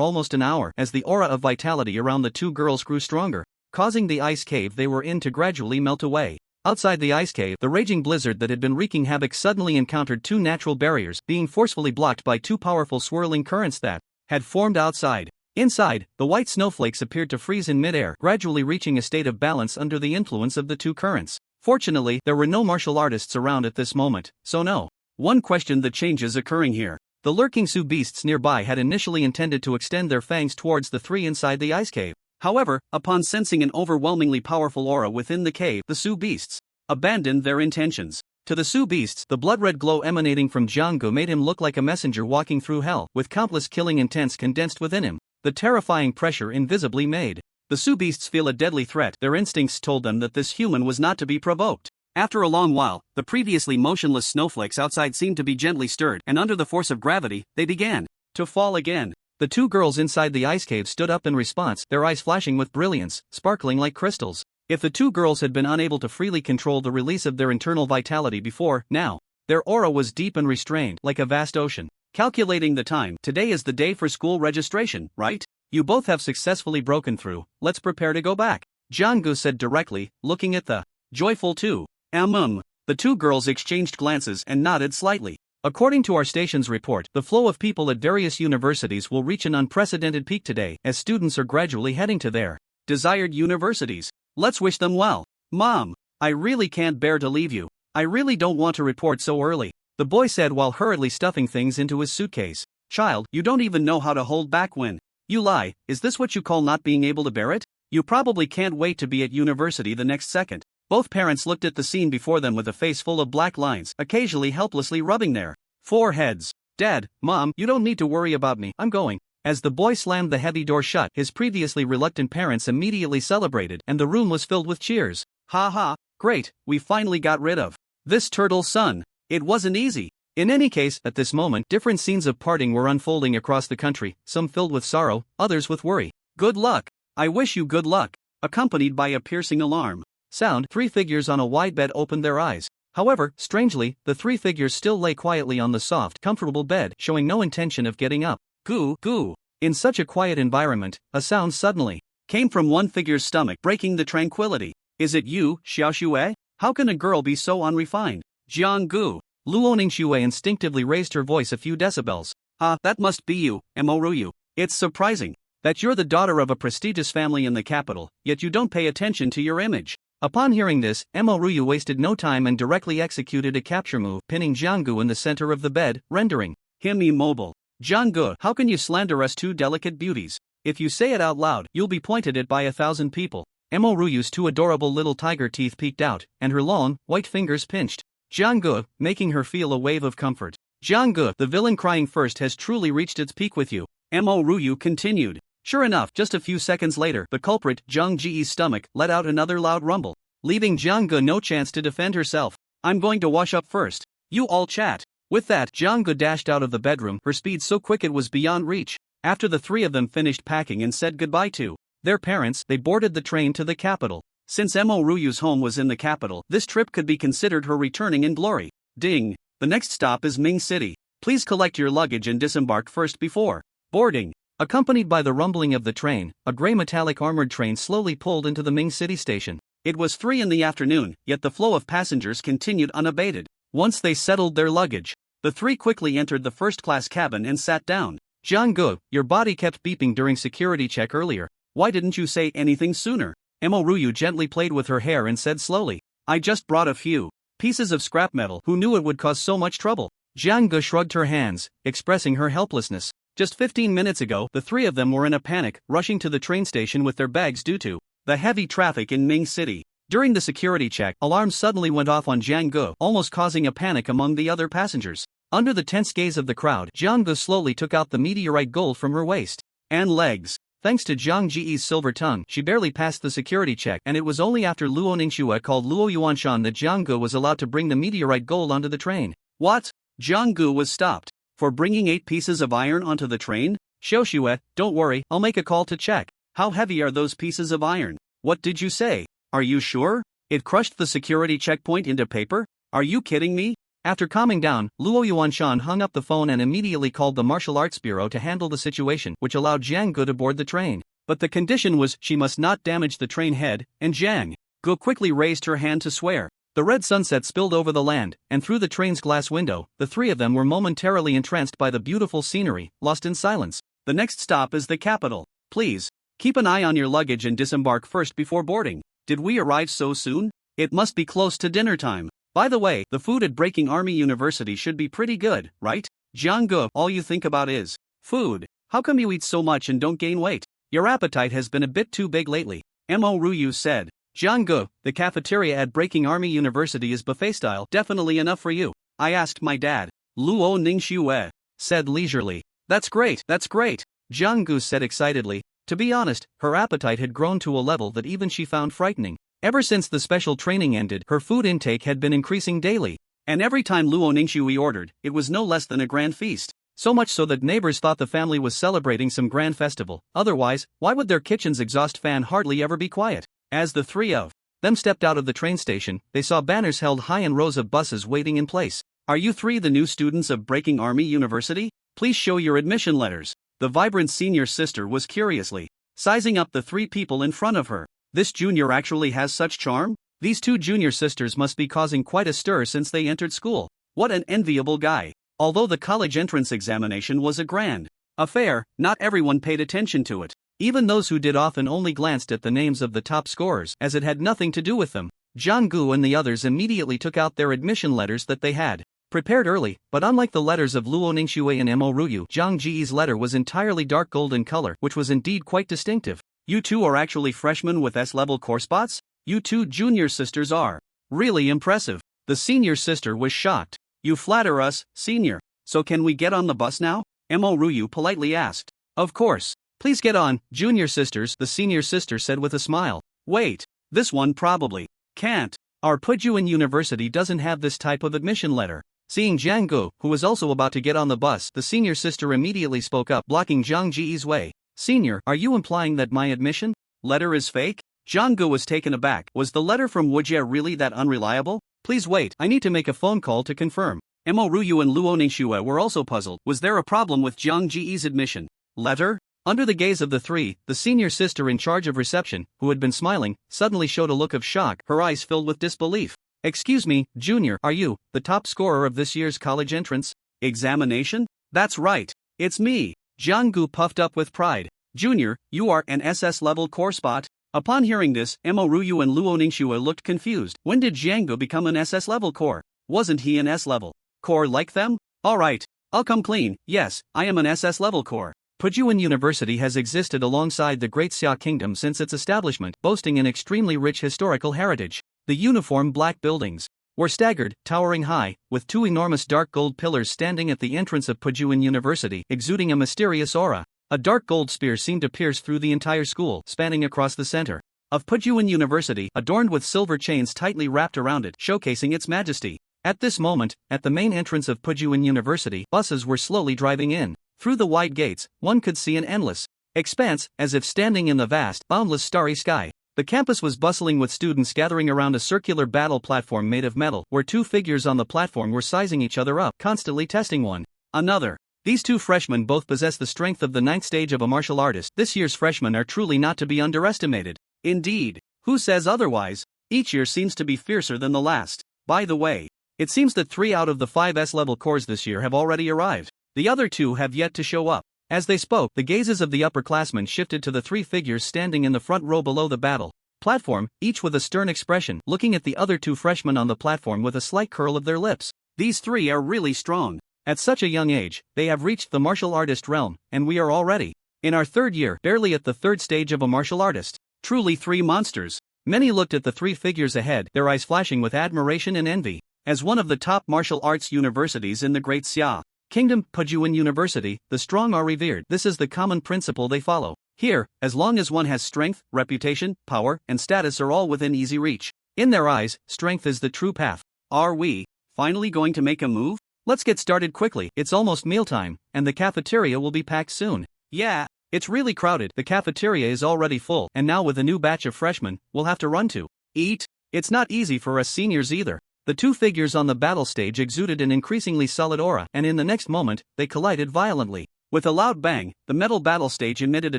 almost an hour as the aura of vitality around the two girls grew stronger, causing the ice cave they were in to gradually melt away. Outside the ice cave, the raging blizzard that had been wreaking havoc suddenly encountered two natural barriers, being forcefully blocked by two powerful swirling currents that had formed outside. Inside, the white snowflakes appeared to freeze in midair, gradually reaching a state of balance under the influence of the two currents. Fortunately, there were no martial artists around at this moment, so no one questioned the changes occurring here. The lurking Sioux beasts nearby had initially intended to extend their fangs towards the three inside the ice cave. However, upon sensing an overwhelmingly powerful aura within the cave, the Sioux beasts abandoned their intentions. To the Sioux beasts, the blood-red glow emanating from Jang-gu made him look like a messenger walking through hell, with countless killing intents condensed within him. The terrifying pressure invisibly made the Sioux beasts feel a deadly threat. Their instincts told them that this human was not to be provoked. After a long while, the previously motionless snowflakes outside seemed to be gently stirred, and under the force of gravity, they began to fall again. The two girls inside the ice cave stood up in response, their eyes flashing with brilliance, sparkling like crystals. If the two girls had been unable to freely control the release of their internal vitality before, now, their aura was deep and restrained, like a vast ocean. Calculating the time, today is the day for school registration, right? You both have successfully broken through, let's prepare to go back. Jang-gu said directly, looking at the joyful two. The two girls exchanged glances and nodded slightly. According to our station's report, the flow of people at various universities will reach an unprecedented peak today, as students are gradually heading to their desired universities. Let's wish them well. Mom, I really can't bear to leave you. I really don't want to report so early, the boy said while hurriedly stuffing things into his suitcase. Child, you don't even know how to hold back when you lie. Is this what you call not being able to bear it? You probably can't wait to be at university the next second. Both parents looked at the scene before them with a face full of black lines, occasionally helplessly rubbing their foreheads. Dad, Mom, you don't need to worry about me, I'm going. As the boy slammed the heavy door shut, his previously reluctant parents immediately celebrated, and the room was filled with cheers. Ha ha, great, we finally got rid of this turtle son. It wasn't easy. In any case, at this moment, different scenes of parting were unfolding across the country, some filled with sorrow, others with worry. Good luck. I wish you good luck. Accompanied by a piercing alarm sound, three figures on a wide bed opened their eyes. However, strangely, the three figures still lay quietly on the soft, comfortable bed, showing no intention of getting up. Goo, goo. In such a quiet environment, a sound suddenly came from one figure's stomach, breaking the tranquility. Is it you, Xiaoxue? How can a girl be so unrefined? Jiang-gu. Luo Ningxue instinctively raised her voice a few decibels. That must be you, Moruyu. It's surprising that you're the daughter of a prestigious family in the capital, yet you don't pay attention to your image. Upon hearing this, Moruyu wasted no time and directly executed a capture move, pinning Jiang-gu in the center of the bed, rendering him immobile. Jiang-gu, how can you slander us two delicate beauties? If you say it out loud, you'll be pointed at by 1,000 people. Moruyu's two adorable little tiger teeth peeked out, and her long, white fingers pinched Jiang-gu, making her feel a wave of comfort. Jiang-gu, the villain crying first has truly reached its peak with you. Moryu continued. Sure enough, just a few seconds later, the culprit, Zhang Ji's stomach, let out another loud rumble, leaving Jiang-gu no chance to defend herself. I'm going to wash up first. You all chat. With that, Jiang-gu dashed out of the bedroom, her speed so quick it was beyond reach. After the three of them finished packing and said goodbye to their parents, they boarded the train to the capital. Since Moruyu's home was in the capital, this trip could be considered her returning in glory. Ding. The next stop is Ming City. Please collect your luggage and disembark first before boarding. Accompanied by the rumbling of the train, a gray metallic armored train slowly pulled into the Ming City station. It was 3 in the afternoon, yet the flow of passengers continued unabated. Once they settled their luggage, the three quickly entered the first-class cabin and sat down. Jiang-gu, your body kept beeping during security check earlier. Why didn't you say anything sooner? Moruyu gently played with her hair and said slowly, I just brought a few pieces of scrap metal. Who knew it would cause so much trouble? Jiang-gu shrugged her hands, expressing her helplessness. Just 15 minutes ago, the three of them were in a panic, rushing to the train station with their bags due to the heavy traffic in Ming City. During the security check, alarms suddenly went off on Jiang-gu, almost causing a panic among the other passengers. Under the tense gaze of the crowd, Jiang-gu slowly took out the meteorite gold from her waist and legs. Thanks to Zhang Ji's silver tongue, she barely passed the security check, and it was only after Luo Ningxue called Luo Yuanshan that Jiang-gu was allowed to bring the meteorite gold onto the train. What? Jiang-gu was stopped. For bringing 8 pieces of iron onto the train? Xiaoxue, don't worry, I'll make a call to check. How heavy are those pieces of iron? What did you say? Are you sure? It crushed the security checkpoint into paper? Are you kidding me? After calming down, Luo Yuanshan hung up the phone and immediately called the martial arts bureau to handle the situation, which allowed Jiang Gu to board the train. But the condition was she must not damage the train head, and Jiang Gu quickly raised her hand to swear. The red sunset spilled over the land, and through the train's glass window, the three of them were momentarily entranced by the beautiful scenery, lost in silence. The next stop is the capital. Please, keep an eye on your luggage and disembark first before boarding. Did we arrive so soon? It must be close to dinner time. By the way, the food at Breaking Army University should be pretty good, right? Jiang Gu, all you think about is food. How come you eat so much and don't gain weight? Your appetite has been a bit too big lately, Mo Ruyu said. Jiang Gu, the cafeteria at Breaking Army University is buffet style, Definitely enough for you. I asked my dad. Luo Ningxue said leisurely. That's great, that's great, Jiang Gu said excitedly. To be honest, her appetite had grown to a level that even she found frightening. Ever since the special training ended, her food intake had been increasing daily. And every time Luo Ningxue ordered, it was no less than a grand feast. So much so that neighbors thought the family was celebrating some grand festival. Otherwise, why would their kitchen's exhaust fan hardly ever be quiet? As the three of them stepped out of the train station, they saw banners held high in rows of buses waiting in place. Are you three the new students of Breaking Army University? Please show your admission letters. The vibrant senior sister was curiously sizing up the three people in front of her. This junior actually has such charm? These two junior sisters must be causing quite a stir since they entered school. What an enviable guy. Although the college entrance examination was a grand affair, not everyone paid attention to it. Even those who did often only glanced at the names of the top scorers, as it had nothing to do with them. Jiang Gu and the others immediately took out their admission letters that they had prepared early, but unlike the letters of Luo Ningxue and Mo Ruyu, Zhang Ji's letter was entirely dark gold in color, which was indeed quite distinctive. You two are actually freshmen with S-level core spots? You two junior sisters are really impressive. The senior sister was shocked. You flatter us, senior. So can we get on the bus now? Mo Ruyu politely asked. Of course. Please get on, junior sisters, the senior sister said with a smile. Wait, this one probably can't. Our Pujuan University doesn't have this type of admission letter. Seeing Jiang Gu, who was also about to get on the bus, the senior sister immediately spoke up, blocking Zhang Ji's way. Senior, are you implying that my admission letter is fake? Jiang Gu was taken aback. Was the letter from Wujie really that unreliable? Please wait, I need to make a phone call to confirm. Mo Ruyu and Luo Ningxue were also puzzled. Was there a problem with Zhang Ji's admission letter? Under the gaze of the three, the senior sister in charge of reception, who had been smiling, suddenly showed a look of shock, her eyes filled with disbelief. Excuse me, Junior, are you the top scorer of this year's college entrance examination? That's right, it's me. Jiang Gu puffed up with pride. Junior, you are an SS-level core spot. Upon hearing this, Mo Ruyu and Luo Ningxue looked confused. When did Jiang Gu become an SS-level core? Wasn't he an S-level core like them? Alright, I'll come clean. Yes, I am an SS-level core. Pujuan University has existed alongside the Great Xia Kingdom since its establishment, boasting an extremely rich historical heritage. The uniform black buildings were staggered, towering high, with two enormous dark gold pillars standing at the entrance of Pujuan University, exuding a mysterious aura. A dark gold spear seemed to pierce through the entire school, spanning across the center of Pujuan University, adorned with silver chains tightly wrapped around it, showcasing its majesty. At this moment, at the main entrance of Pujuan University, buses were slowly driving in. Through the wide gates, one could see an endless expanse, as if standing in the vast, boundless starry sky. The campus was bustling with students gathering around a circular battle platform made of metal, where two figures on the platform were sizing each other up, constantly testing one another. These two freshmen both possess the strength of the 9th stage of a martial artist. This year's freshmen are truly not to be underestimated. Indeed. Who says otherwise? Each year seems to be fiercer than the last. By the way, it seems that 3 out of the 5 S-level cores this year have already arrived. The other 2 have yet to show up. As they spoke, the gazes of the upperclassmen shifted to the 3 figures standing in the front row below the battle platform, each with a stern expression, looking at the other 2 freshmen on the platform with a slight curl of their lips. These 3 are really strong. At such a young age, they have reached the martial artist realm, and we are already in our 3rd year, barely at the 3rd stage of a martial artist. Truly 3 monsters. Many looked at the 3 figures ahead, their eyes flashing with admiration and envy. As one of the top martial arts universities in the Great Xia Kingdom, Pujuan University, the strong are revered. This is the common principle they follow. Here, as long as one has strength, reputation, power, and status are all within easy reach. In their eyes, strength is the true path. Are we finally going to make a move? Let's get started quickly. It's almost mealtime, and the cafeteria will be packed soon. Yeah, It's really crowded, the cafeteria is already full, and now with a new batch of freshmen, we'll have to run to eat. It's not easy for us seniors either. The two figures on the battle stage exuded an increasingly solid aura, and in the next moment, they collided violently. With a loud bang, the metal battle stage emitted a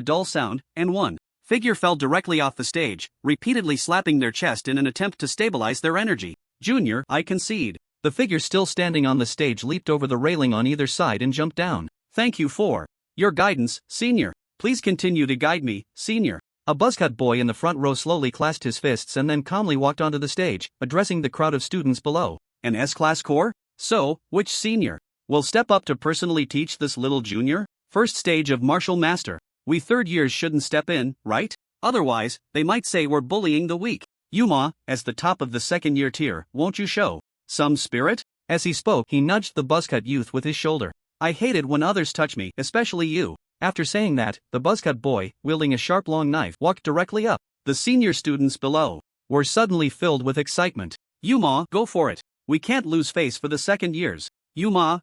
dull sound, and one figure fell directly off the stage, repeatedly slapping their chest in an attempt to stabilize their energy. Junior, I concede. The figure still standing on the stage leaped over the railing on either side and jumped down. Thank you for your guidance, senior. Please continue to guide me, senior. A buzzcut boy in the front row slowly clasped his fists and then calmly walked onto the stage, addressing the crowd of students below. An S-class core? So, which senior will step up to personally teach this little junior? First stage of martial master. We third years shouldn't step in, right? Otherwise, they might say we're bullying the weak. Yuma, as the top of the second year tier, won't you show some spirit? As he spoke, he nudged the buzzcut youth with his shoulder. I hate it when others touch me, especially you. After saying that, the buzzcut boy, wielding a sharp long knife, walked directly up. The senior students below were suddenly filled with excitement. Yuma, go for it. We can't lose face for the second years. Yuma,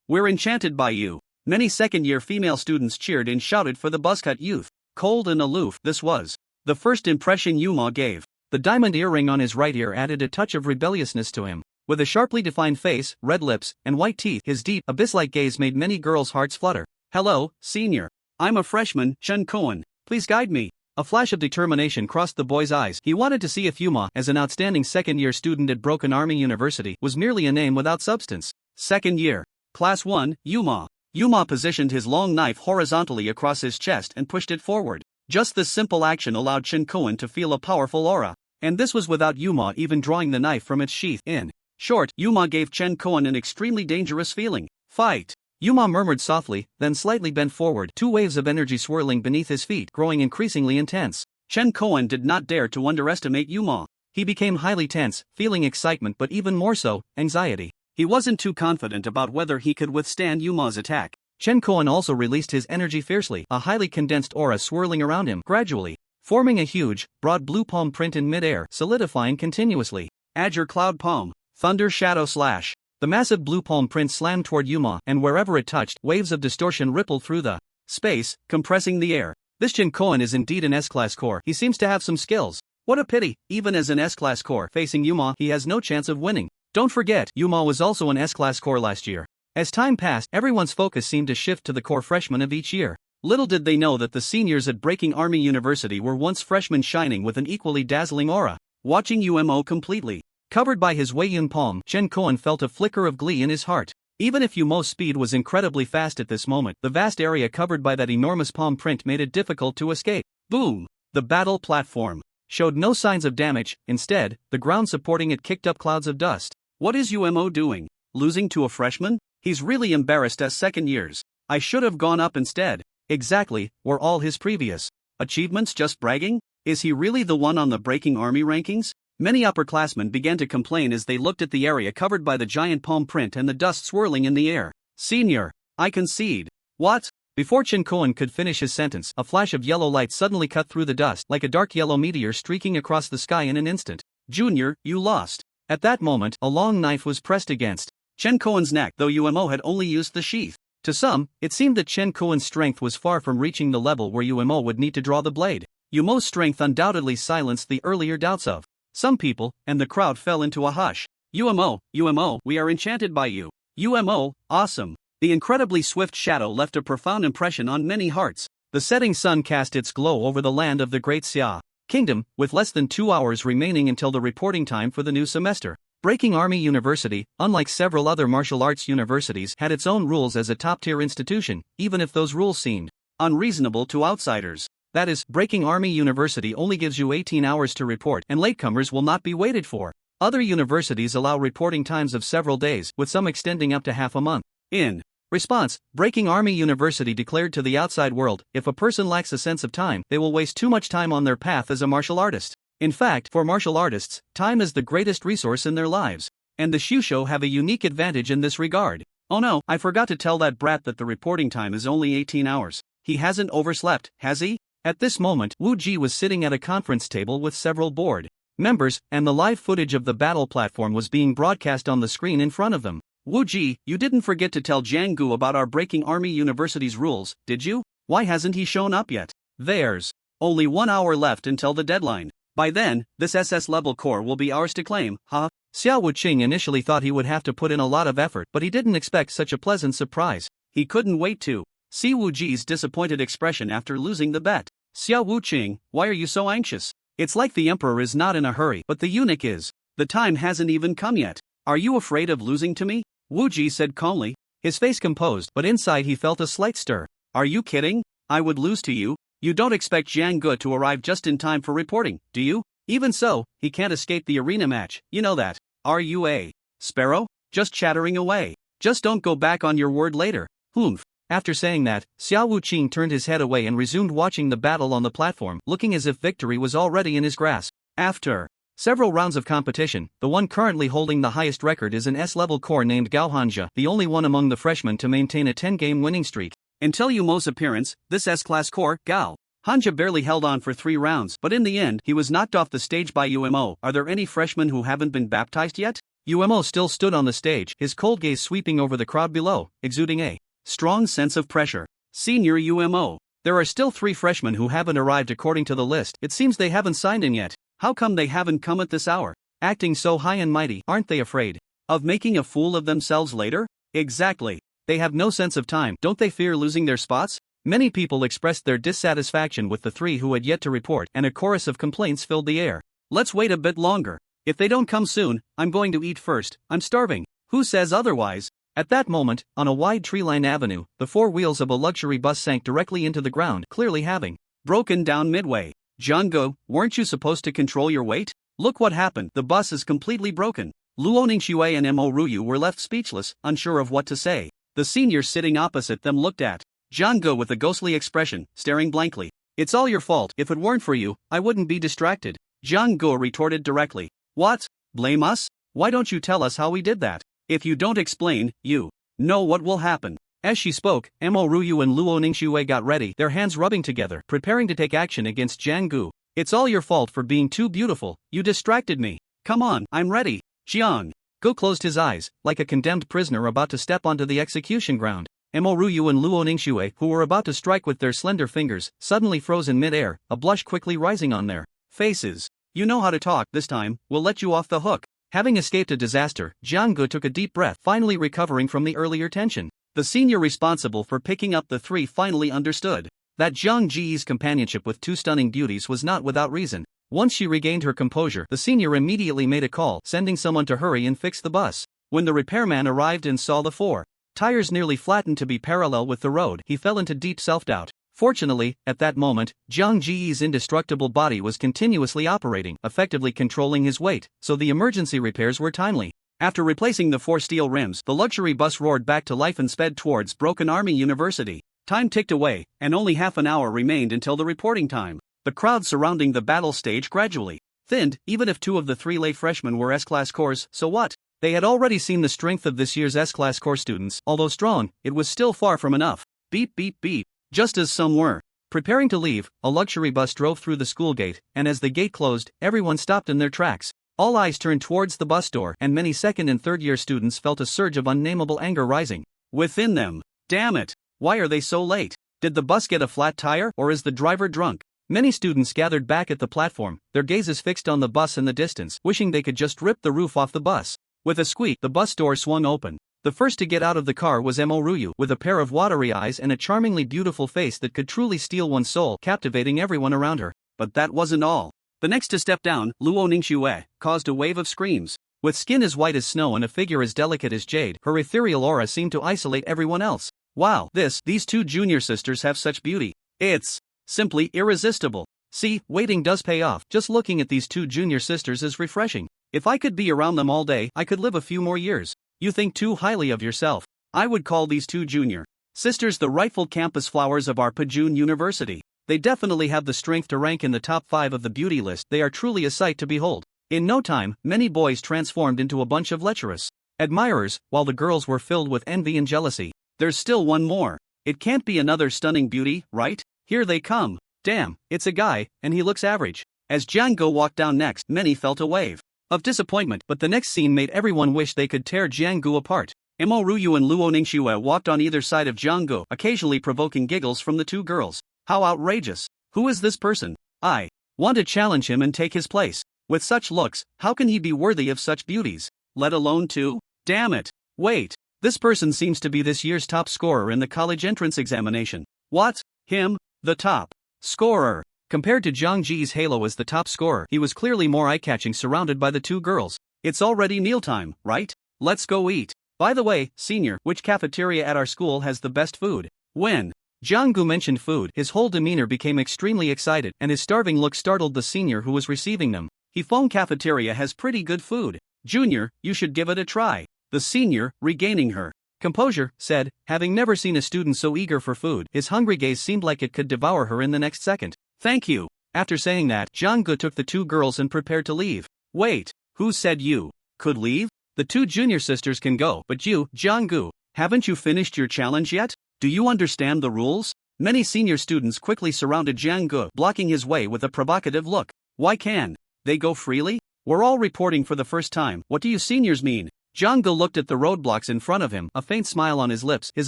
we're enchanted by you. Many second-year female students cheered and shouted for the buzzcut youth. Cold and aloof, this was the first impression Yuma gave. The diamond earring on his right ear added a touch of rebelliousness to him. With a sharply defined face, red lips, and white teeth, his deep, abyss-like gaze made many girls' hearts flutter. Hello, senior. I'm a freshman, Chen Cohen. Please guide me. A flash of determination crossed the boy's eyes. He wanted to see if Yuma, as an outstanding second-year student at Broken Army University, was merely a name without substance. Second year. Class 1, Yuma. Yuma positioned his long knife horizontally across his chest and pushed it forward. Just this simple action allowed Chen Cohen to feel a powerful aura. And this was without Yuma even drawing the knife from its sheath. In short, Yuma gave Chen Cohen an extremely dangerous feeling. Fight! Yuma murmured softly, then slightly bent forward, two waves of energy swirling beneath his feet, growing increasingly intense. Chen Cohen did not dare to underestimate Yuma. He became highly tense, feeling excitement but even more so, anxiety. He wasn't too confident about whether he could withstand Yuma's attack. Chen Cohen also released his energy fiercely, a highly condensed aura swirling around him, gradually forming a huge, broad blue palm print in mid-air, solidifying continuously. Add your cloud palm. Thunder shadow slash. The massive blue palm print slammed toward Yuma, and wherever it touched, waves of distortion rippled through the space, compressing the air. This Chen Cohen is indeed an S-class core. He seems to have some skills. What a pity, even as an S-class core facing Yuma, he has no chance of winning. Don't forget, Yuma was also an S-class core last year. As time passed, everyone's focus seemed to shift to the core freshmen of each year. Little did they know that the seniors at Breaking Army University were once freshmen shining with an equally dazzling aura. Watching Umo completely covered by his Weiyun palm, Chen Cohen felt a flicker of glee in his heart. Even if Umo's speed was incredibly fast at this moment, the vast area covered by that enormous palm print made it difficult to escape. Boom! The battle platform showed no signs of damage. Instead, the ground supporting it kicked up clouds of dust. What is Umo doing? Losing to a freshman? He's really embarrassed as second years. I should have gone up instead. Exactly, were all his previous achievements just bragging? Is he really the one on the Breaking Army rankings? Many upperclassmen began to complain as they looked at the area covered by the giant palm print and the dust swirling in the air. Senior, I concede. What? Before Chen Cohen could finish his sentence, a flash of yellow light suddenly cut through the dust, like a dark yellow meteor streaking across the sky in an instant. Junior, you lost. At that moment, a long knife was pressed against Chen Cohen's neck, though Umo had only used the sheath. To some, it seemed that Chen Cohen's strength was far from reaching the level where Umo would need to draw the blade. Umo's strength undoubtedly silenced the earlier doubts of some people, and the crowd fell into a hush. Umo, we are enchanted by you. Umo, awesome. The incredibly swift shadow left a profound impression on many hearts. The setting sun cast its glow over the land of the Great Xia Kingdom, with less than 2 hours remaining until the reporting time for the new semester. Breaking Army University, unlike several other martial arts universities, had its own rules as a top-tier institution, even if those rules seemed unreasonable to outsiders. That is, Breaking Army University only gives you 18 hours to report, and latecomers will not be waited for. Other universities allow reporting times of several days, with some extending up to half a month. In response, Breaking Army University declared to the outside world, if a person lacks a sense of time, they will waste too much time on their path as a martial artist. In fact, for martial artists, time is the greatest resource in their lives. And the Shusho have a unique advantage in this regard. Oh no, I forgot to tell that brat that the reporting time is only 18 hours. He hasn't overslept, has he? At this moment, Wu Ji was sitting at a conference table with several board members, and the live footage of the battle platform was being broadcast on the screen in front of them. Wu Ji, you didn't forget to tell Jiang Gu about our Breaking Army University's rules, did you? Why hasn't he shown up yet? There's only 1 hour left until the deadline. By then, this SS level core will be ours to claim, huh? Xiao Wuqing initially thought he would have to put in a lot of effort, but he didn't expect such a pleasant surprise. He couldn't wait to see Wu Ji's disappointed expression after losing the bet. Xiao Wuqing, why are you so anxious? It's like the emperor is not in a hurry, but the eunuch is. The time hasn't even come yet. Are you afraid of losing to me? Wu Ji said calmly, his face composed, but inside he felt a slight stir. Are you kidding? I would lose to you? You don't expect Jiang Ge to arrive just in time for reporting, do you? Even so, he can't escape the arena match, you know that. Are you a sparrow? Just chattering away. Just don't go back on your word later. Humph. After saying that, Xiao Wuqing turned his head away and resumed watching the battle on the platform, looking as if victory was already in his grasp. After several rounds of competition, the one currently holding the highest record is an S-level core named Gao Hanja, the only one among the freshmen to maintain a 10-game winning streak. Until Yumo's appearance, this S-class core, Gao Hanja barely held on for 3 rounds, but in the end, he was knocked off the stage by Umo. Are there any freshmen who haven't been baptized yet? Umo still stood on the stage, his cold gaze sweeping over the crowd below, exuding a strong sense of pressure. Senior Umo. There are still 3 freshmen who haven't arrived according to the list. It seems they haven't signed in yet. How come they haven't come at this hour? Acting so high and mighty, aren't they afraid of making a fool of themselves later? Exactly. They have no sense of time. Don't they fear losing their spots? Many people expressed their dissatisfaction with the 3 who had yet to report, and a chorus of complaints filled the air. Let's wait a bit longer. If they don't come soon, I'm going to eat first. I'm starving. Who says otherwise? At that moment, on a wide tree-lined avenue, the 4 wheels of a luxury bus sank directly into the ground, clearly having broken down midway. Jiang Ge, weren't you supposed to control your weight? Look what happened. The bus is completely broken. Luo Ningxue and Mo Ruyu were left speechless, unsure of what to say. The seniors sitting opposite them looked at Jiang Ge with a ghostly expression, staring blankly. It's all your fault. If it weren't for you, I wouldn't be distracted. Jiang Ge retorted directly. What? Blame us? Why don't you tell us how we did that? If you don't explain, you know what will happen. As she spoke, Mo Ruyu and Luo Ningxue got ready, their hands rubbing together, preparing to take action against Jiang Ge. It's all your fault for being too beautiful. You distracted me. Come on, I'm ready. Jiang Ge closed his eyes, like a condemned prisoner about to step onto the execution ground. Mo Ruyu and Luo Ningxue, who were about to strike with their slender fingers, suddenly froze in mid-air, a blush quickly rising on their faces. You know how to talk. This time, we'll let you off the hook. Having escaped a disaster, Jiang Ge took a deep breath, finally recovering from the earlier tension. The senior responsible for picking up the 3 finally understood that Jiang Ji's companionship with 2 stunning beauties was not without reason. Once she regained her composure, the senior immediately made a call, sending someone to hurry and fix the bus. When the repairman arrived and saw the 4 tires nearly flattened to be parallel with the road, he fell into deep self-doubt. Fortunately, at that moment, Jiang Ji's indestructible body was continuously operating, effectively controlling his weight, so the emergency repairs were timely. After replacing the 4 steel rims, the luxury bus roared back to life and sped towards Broken Army University. Time ticked away, and only half an hour remained until the reporting time. The crowd surrounding the battle stage gradually thinned. Even if 2 of the 3 late freshmen were S-class cores, so what? They had already seen the strength of this year's S-class core students. Although strong, it was still far from enough. Beep beep beep. Just as some were preparing to leave, a luxury bus drove through the school gate, and as the gate closed, everyone stopped in their tracks. All eyes turned towards the bus door, and many second and third year students felt a surge of unnameable anger rising within them. Damn it! Why are they so late? Did the bus get a flat tire, or is the driver drunk? Many students gathered back at the platform, their gazes fixed on the bus in the distance, wishing they could just rip the roof off the bus. With a squeak, the bus door swung open. The first to get out of the car was Mo Ruyu, with a pair of watery eyes and a charmingly beautiful face that could truly steal one's soul, captivating everyone around her. But that wasn't all. The next to step down, Luo Ningxue, caused a wave of screams. With skin as white as snow and a figure as delicate as jade, her ethereal aura seemed to isolate everyone else. Wow, these 2 junior sisters have such beauty. It's simply irresistible. See, waiting does pay off. Just looking at these 2 junior sisters is refreshing. If I could be around them all day, I could live a few more years. You think too highly of yourself. I would call these 2 junior sisters the rightful campus flowers of our Pajun University. They definitely have the strength to rank in the top 5 of the beauty list. They are truly a sight to behold. In no time, many boys transformed into a bunch of lecherous admirers, while the girls were filled with envy and jealousy. There's still one more. It can't be another stunning beauty, right? Here they come. Damn, it's a guy, and he looks average. As Jiang Ge walked down next, many felt a wave of disappointment, but the next scene made everyone wish they could tear Jiang Ge apart. Mo Ruyu and Luo Ningxue walked on either side of Jiang Gu, occasionally provoking giggles from the two girls. How outrageous! Who is this person? I want to challenge him and take his place. With such looks, how can he be worthy of such beauties? Let alone two? Damn it! Wait, this person seems to be this year's top scorer in the college entrance examination. What? Him? The top scorer? Compared to Zhang Ji's halo as the top scorer, he was clearly more eye-catching surrounded by the two girls. It's already mealtime, right? Let's go eat. By the way, senior, which cafeteria at our school has the best food? When Jiang Gu mentioned food, his whole demeanor became extremely excited, and his starving look startled the senior who was receiving them. Hefeng cafeteria has pretty good food. Junior, you should give it a try. The senior, regaining her composure, said, having never seen a student so eager for food. His hungry gaze seemed like it could devour her in the next second. Thank you. After saying that, Jiang Gu took the two girls and prepared to leave. Wait, who said you could leave? The two junior sisters can go, but you, Jiang Gu, haven't you finished your challenge yet? Do you understand the rules? Many senior students quickly surrounded Jiang Gu, blocking his way with a provocative look. Why can't they go freely? We're all reporting for the first time. What do you seniors mean? Jiang Gu looked at the roadblocks in front of him, a faint smile on his lips, his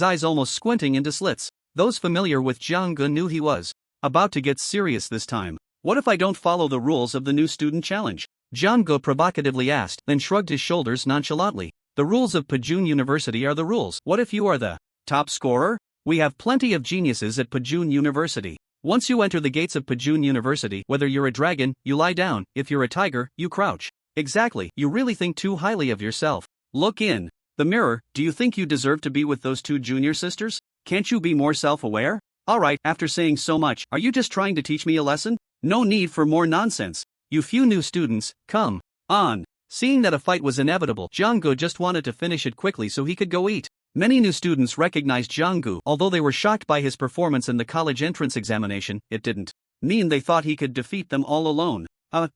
eyes almost squinting into slits. Those familiar with Jiang Gu knew he was about to get serious this time. What if I don't follow the rules of the new student challenge? Jiang Gu provocatively asked, then shrugged his shoulders nonchalantly. The rules of Pajun University are the rules. What if you are the top scorer? We have plenty of geniuses at Pajun University. Once you enter the gates of Pajun University, whether you're a dragon, you lie down, if you're a tiger, you crouch. Exactly, you really think too highly of yourself. Look in the mirror. Do you think you deserve to be with those two junior sisters? Can't you be more self-aware? Alright, after saying so much, are you just trying to teach me a lesson? No need for more nonsense. You few new students, come on. Seeing that a fight was inevitable, Jiang Gu just wanted to finish it quickly so he could go eat. Many new students recognized Jiang Gu. Although they were shocked by his performance in the college entrance examination, it didn't mean they thought he could defeat them all alone.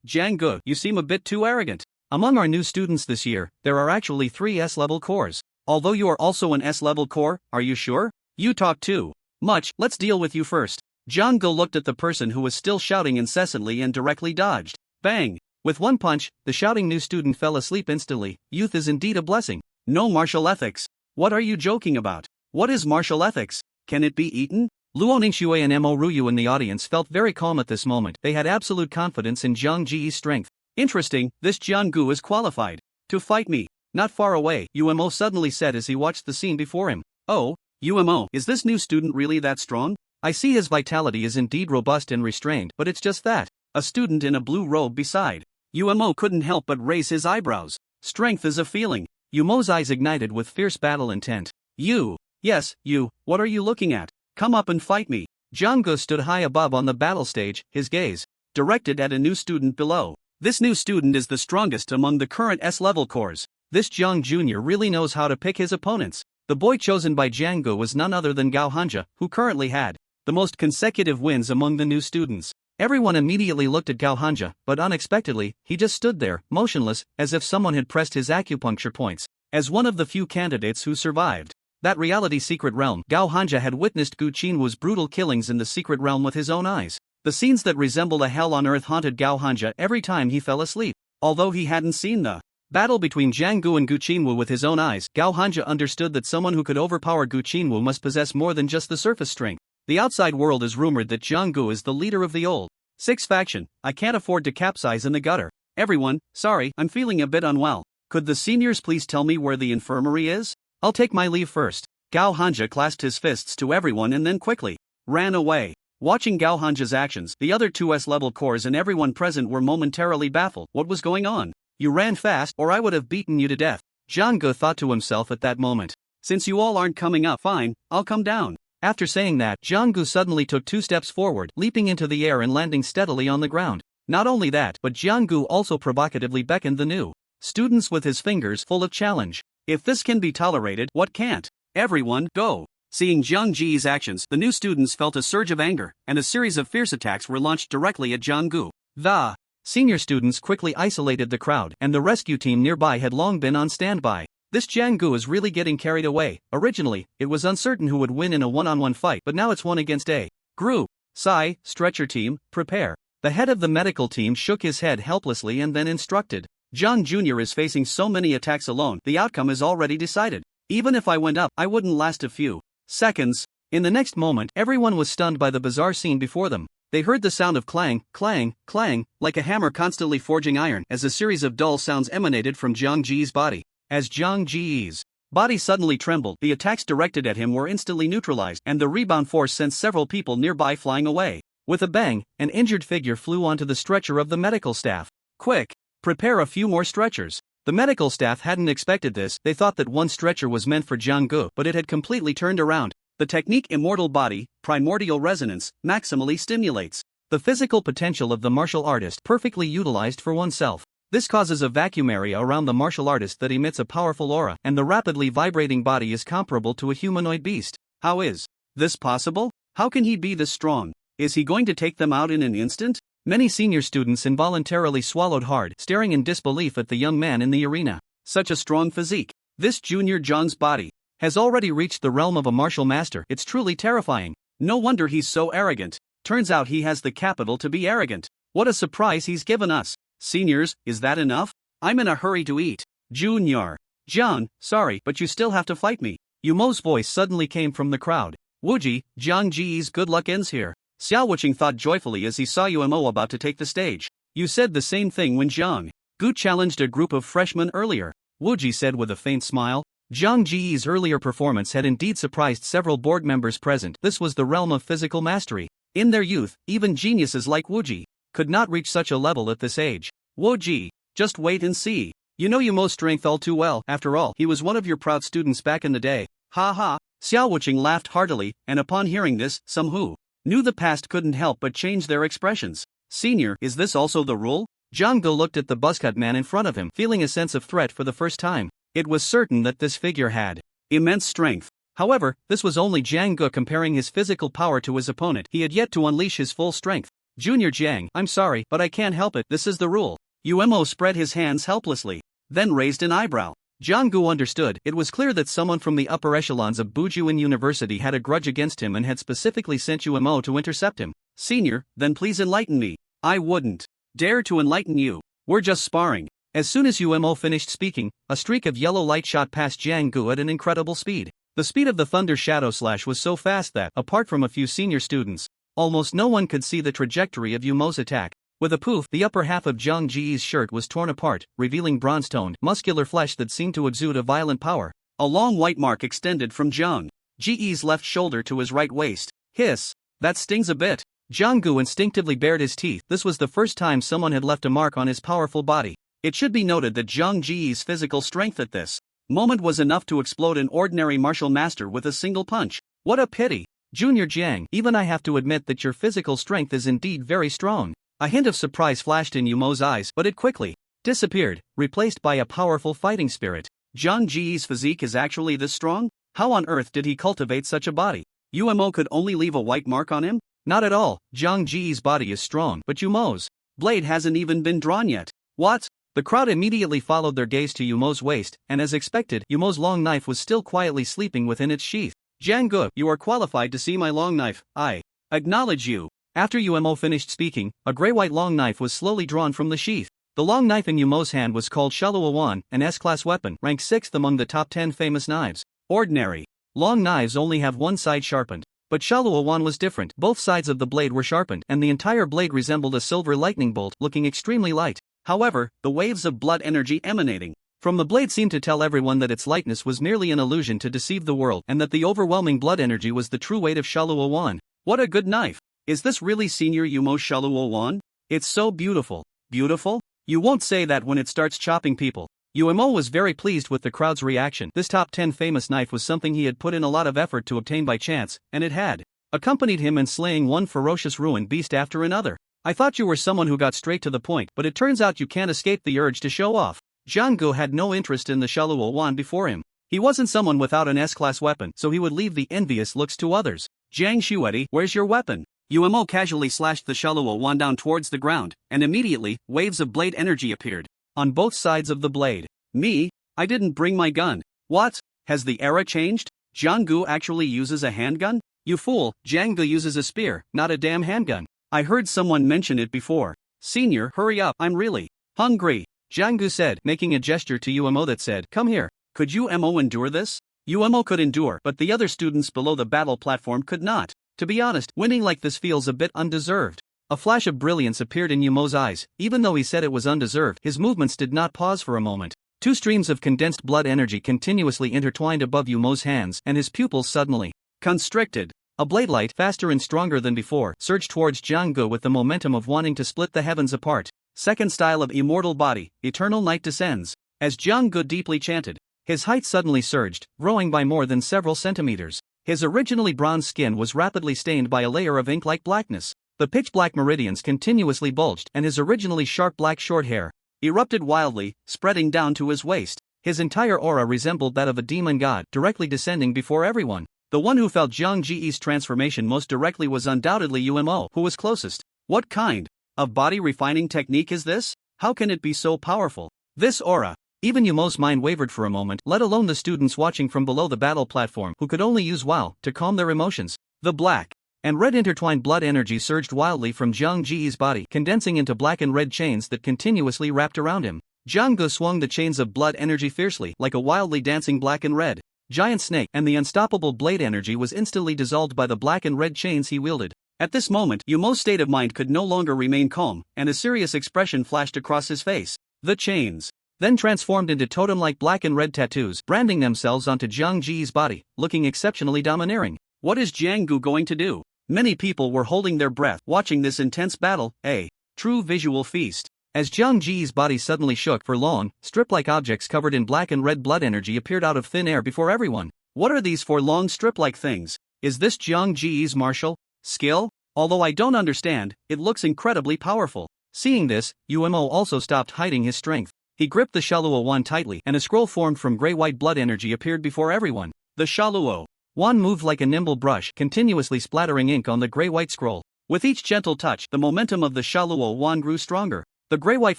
Jiang Gu, you seem a bit too arrogant. Among our new students this year, there are actually 3 S-level cores. Although you are also an S-level core, are you sure? You talk too much, let's deal with you first. Jiang Gu looked at the person who was still shouting incessantly and directly dodged. Bang! With one punch, the shouting new student fell asleep instantly. Youth is indeed a blessing. No martial ethics. What are you joking about? What is martial ethics? Can it be eaten? Luo Ningxue and Mo Ruyu in the audience felt very calm at this moment. They had absolute confidence in Jiang Ji's strength. Interesting, this Jiang Gu is qualified to fight me. Not far away, Mo suddenly said as he watched the scene before him. Oh, Mo, is this new student really that strong? I see his vitality is indeed robust and restrained, but it's just that. A student in a blue robe beside Mo couldn't help but raise his eyebrows. Strength is a feeling. Mo's eyes ignited with fierce battle intent. You. Yes, you. What are you looking at? Come up and fight me. Jiang Gu stood high above on the battle stage, his gaze directed at a new student below. This new student is the strongest among the current S-level cores. This Jiang Jr. really knows how to pick his opponents. The boy chosen by Jiang Gu was none other than Gao Hanja, who currently had the most consecutive wins among the new students. Everyone immediately looked at Gao Hanja, but unexpectedly, he just stood there, motionless, as if someone had pressed his acupuncture points. As one of the few candidates who survived that reality secret realm, Gao Hanja had witnessed Gu Qinwu's brutal killings in the secret realm with his own eyes. The scenes that resembled a hell on earth haunted Gao Hanja every time he fell asleep. Although he hadn't seen the battle between Jiang Gu and Gu Qinwu with his own eyes, Gao Hanja understood that someone who could overpower Gu Qinwu must possess more than just the surface strength. The outside world is rumored that Jiang Gu is the leader of the old 6 faction. I can't afford to capsize in the gutter. Everyone, sorry, I'm feeling a bit unwell. Could the seniors please tell me where the infirmary is? I'll take my leave first. Gao Hanja clasped his fists to everyone and then quickly ran away. Watching Gao Hanja's actions, the other 2 S-level cores and everyone present were momentarily baffled. What was going on? You ran fast, or I would have beaten you to death. Jiang Gu thought to himself at that moment. Since you all aren't coming up, fine, I'll come down. After saying that, Jiang Gu suddenly took 2 steps forward, leaping into the air and landing steadily on the ground. Not only that, but Jiang Gu also provocatively beckoned the new students with his fingers full of challenge. If this can be tolerated, what can't? Everyone, go! Seeing Jiang Ji's actions, the new students felt a surge of anger, and a series of fierce attacks were launched directly at Jiang Gu. The senior students quickly isolated the crowd, and the rescue team nearby had long been on standby. This Jiang Gu is really getting carried away. Originally, it was uncertain who would win in a one-on-one fight, but now it's 1 against a group. Sai, stretcher team, prepare. The head of the medical team shook his head helplessly and then instructed. Jiang Jr. is facing so many attacks alone, the outcome is already decided. Even if I went up, I wouldn't last a few seconds. In the next moment, everyone was stunned by the bizarre scene before them. They heard the sound of clang, clang, clang, like a hammer constantly forging iron, as a series of dull sounds emanated from Jiang Ji's body. As Jiang Ji's body suddenly trembled, the attacks directed at him were instantly neutralized, and the rebound force sent several people nearby flying away. With a bang, an injured figure flew onto the stretcher of the medical staff. Quick! Prepare a few more stretchers. The medical staff hadn't expected this. They thought that one stretcher was meant for Jiang Gu, but it had completely turned around. The technique Immortal Body, Primordial Resonance, maximally stimulates the physical potential of the martial artist, perfectly utilized for oneself. This causes a vacuum area around the martial artist that emits a powerful aura, and the rapidly vibrating body is comparable to a humanoid beast. How is this possible? How can he be this strong? Is he going to take them out in an instant? Many senior students involuntarily swallowed hard, staring in disbelief at the young man in the arena. Such a strong physique. This junior Zhang's body has already reached the realm of a martial master. It's truly terrifying. No wonder he's so arrogant. Turns out he has the capital to be arrogant. What a surprise he's given us. Seniors, is that enough? I'm in a hurry to eat. Junior Jiang, sorry, but you still have to fight me. Yumo's voice suddenly came from the crowd. Wuji, Jiang Ji's good luck ends here. Xiao Wuqing thought joyfully as he saw Umo about to take the stage. You said the same thing when Jiang Gu challenged a group of freshmen earlier, Wuji said with a faint smile. Jiang Ji's earlier performance had indeed surprised several board members present. This was the realm of physical mastery. In their youth, even geniuses like Wuji could not reach such a level at this age. Wuji, just wait and see. You know Umo's strength all too well. After all, he was one of your proud students back in the day. Ha ha. Xiao Wuqing laughed heartily, and upon hearing this, some who knew the past couldn't help but change their expressions. Senior, is this also the rule? Jiang Gu looked at the buzzcut man in front of him, feeling a sense of threat for the first time. It was certain that this figure had immense strength. However, this was only Jiang Gu comparing his physical power to his opponent. He had yet to unleash his full strength. Junior Jiang, I'm sorry, but I can't help it. This is the rule. Umo spread his hands helplessly, then raised an eyebrow. Jiang Gu understood. It was clear that someone from the upper echelons of Bujuan University had a grudge against him and had specifically sent Umo to intercept him. Senior, then please enlighten me. I wouldn't dare to enlighten you. We're just sparring. As soon as Umo finished speaking, a streak of yellow light shot past Jiang Gu at an incredible speed. The speed of the thunder shadow slash was so fast that, apart from a few senior students, almost no one could see the trajectory of Umo's attack. With a poof, the upper half of Jiang Ji's shirt was torn apart, revealing bronze-toned, muscular flesh that seemed to exude a violent power. A long white mark extended from Jiang Ji's left shoulder to his right waist. Hiss! That stings a bit. Jiang Gu instinctively bared his teeth. This was the first time someone had left a mark on his powerful body. It should be noted that Jiang Ji's physical strength at this moment was enough to explode an ordinary martial master with a single punch. What a pity! Junior Jiang, even I have to admit that your physical strength is indeed very strong. A hint of surprise flashed in Umo's eyes, but it quickly disappeared, replaced by a powerful fighting spirit. Jiang Ji's physique is actually this strong? How on earth did he cultivate such a body? Umo could only leave a white mark on him? Not at all. Jiang Ji's body is strong, but Umo's blade hasn't even been drawn yet. What? The crowd immediately followed their gaze to Umo's waist, and as expected, Umo's long knife was still quietly sleeping within its sheath. Jiang Gu, you are qualified to see my long knife. I acknowledge you. After Umo finished speaking, a gray-white long knife was slowly drawn from the sheath. The long knife in Umo's hand was called Shalua Wan, an S-class weapon, ranked 6th among the top 10 famous knives. Ordinary long knives only have one side sharpened. But Shalua Wan was different. Both sides of the blade were sharpened, and the entire blade resembled a silver lightning bolt, looking extremely light. However, the waves of blood energy emanating from the blade seemed to tell everyone that its lightness was merely an illusion to deceive the world, and that the overwhelming blood energy was the true weight of Shalua Wan. What a good knife! Is this really Senior Umo Shalua Wan? It's so beautiful. Beautiful? You won't say that when it starts chopping people. Umo was very pleased with the crowd's reaction. This top 10 famous knife was something he had put in a lot of effort to obtain by chance, and it had accompanied him in slaying one ferocious ruined beast after another. I thought you were someone who got straight to the point, but it turns out you can't escape the urge to show off. Jiang Gu had no interest in the Shalua Wan before him. He wasn't someone without an S-class weapon, so he would leave the envious looks to others. Jiang Shueti, where's your weapon? Umo casually slashed the Shalua Wan down towards the ground, and immediately, waves of blade energy appeared on both sides of the blade. Me? I didn't bring my gun. What? Has the era changed? Jiang Gu actually uses a handgun? You fool, Jiang Gu uses a spear, not a damn handgun. I heard someone mention it before. Senior, hurry up, I'm really hungry. Jiang Gu said, making a gesture to Umo that said, come here. Could you Mo endure this? UMO could endure, but the other students below the battle platform could not. To be honest, winning like this feels a bit undeserved. A flash of brilliance appeared in Yumo's eyes. Even though he said it was undeserved, his movements did not pause for a moment. Two streams of condensed blood energy continuously intertwined above Yumo's hands, and his pupils suddenly constricted. A blade light, faster and stronger than before, surged towards Jianggu with the momentum of wanting to split the heavens apart. Second style of immortal body, eternal night descends. As Jianggu deeply chanted, his height suddenly surged, growing by more than several centimeters. His originally bronze skin was rapidly stained by a layer of ink-like blackness. The pitch-black meridians continuously bulged, and his originally sharp black short hair erupted wildly, spreading down to his waist. His entire aura resembled that of a demon god, directly descending before everyone. The one who felt Jiang Ji's transformation most directly was undoubtedly Umo, who was closest. What kind of body refining technique is this? How can it be so powerful? This aura. Even Yumo's mind wavered for a moment, let alone the students watching from below the battle platform, who could only use wow to calm their emotions. The black and red intertwined blood energy surged wildly from Jiang Ji's body, condensing into black and red chains that continuously wrapped around him. Jianggu swung the chains of blood energy fiercely, like a wildly dancing black and red giant snake, and the unstoppable blade energy was instantly dissolved by the black and red chains he wielded. At this moment, Yumo's state of mind could no longer remain calm, and a serious expression flashed across his face. The chains then transformed into totem-like black and red tattoos, branding themselves onto Jiang Ji's body, looking exceptionally domineering. What is Jianggu going to do? Many people were holding their breath, watching this intense battle, a true visual feast. As Jiang Ji's body suddenly shook for long, strip-like objects covered in black and red blood energy appeared out of thin air before everyone. What are these four long strip-like things? Is this Jiang Ji's martial skill? Although I don't understand, it looks incredibly powerful. Seeing this, Umo also stopped hiding his strength. He gripped the Shaluo wand tightly, and a scroll formed from gray-white blood energy appeared before everyone. The Shaluo wand moved like a nimble brush, continuously splattering ink on the gray-white scroll. With each gentle touch, the momentum of the Shaluo wand grew stronger. The gray-white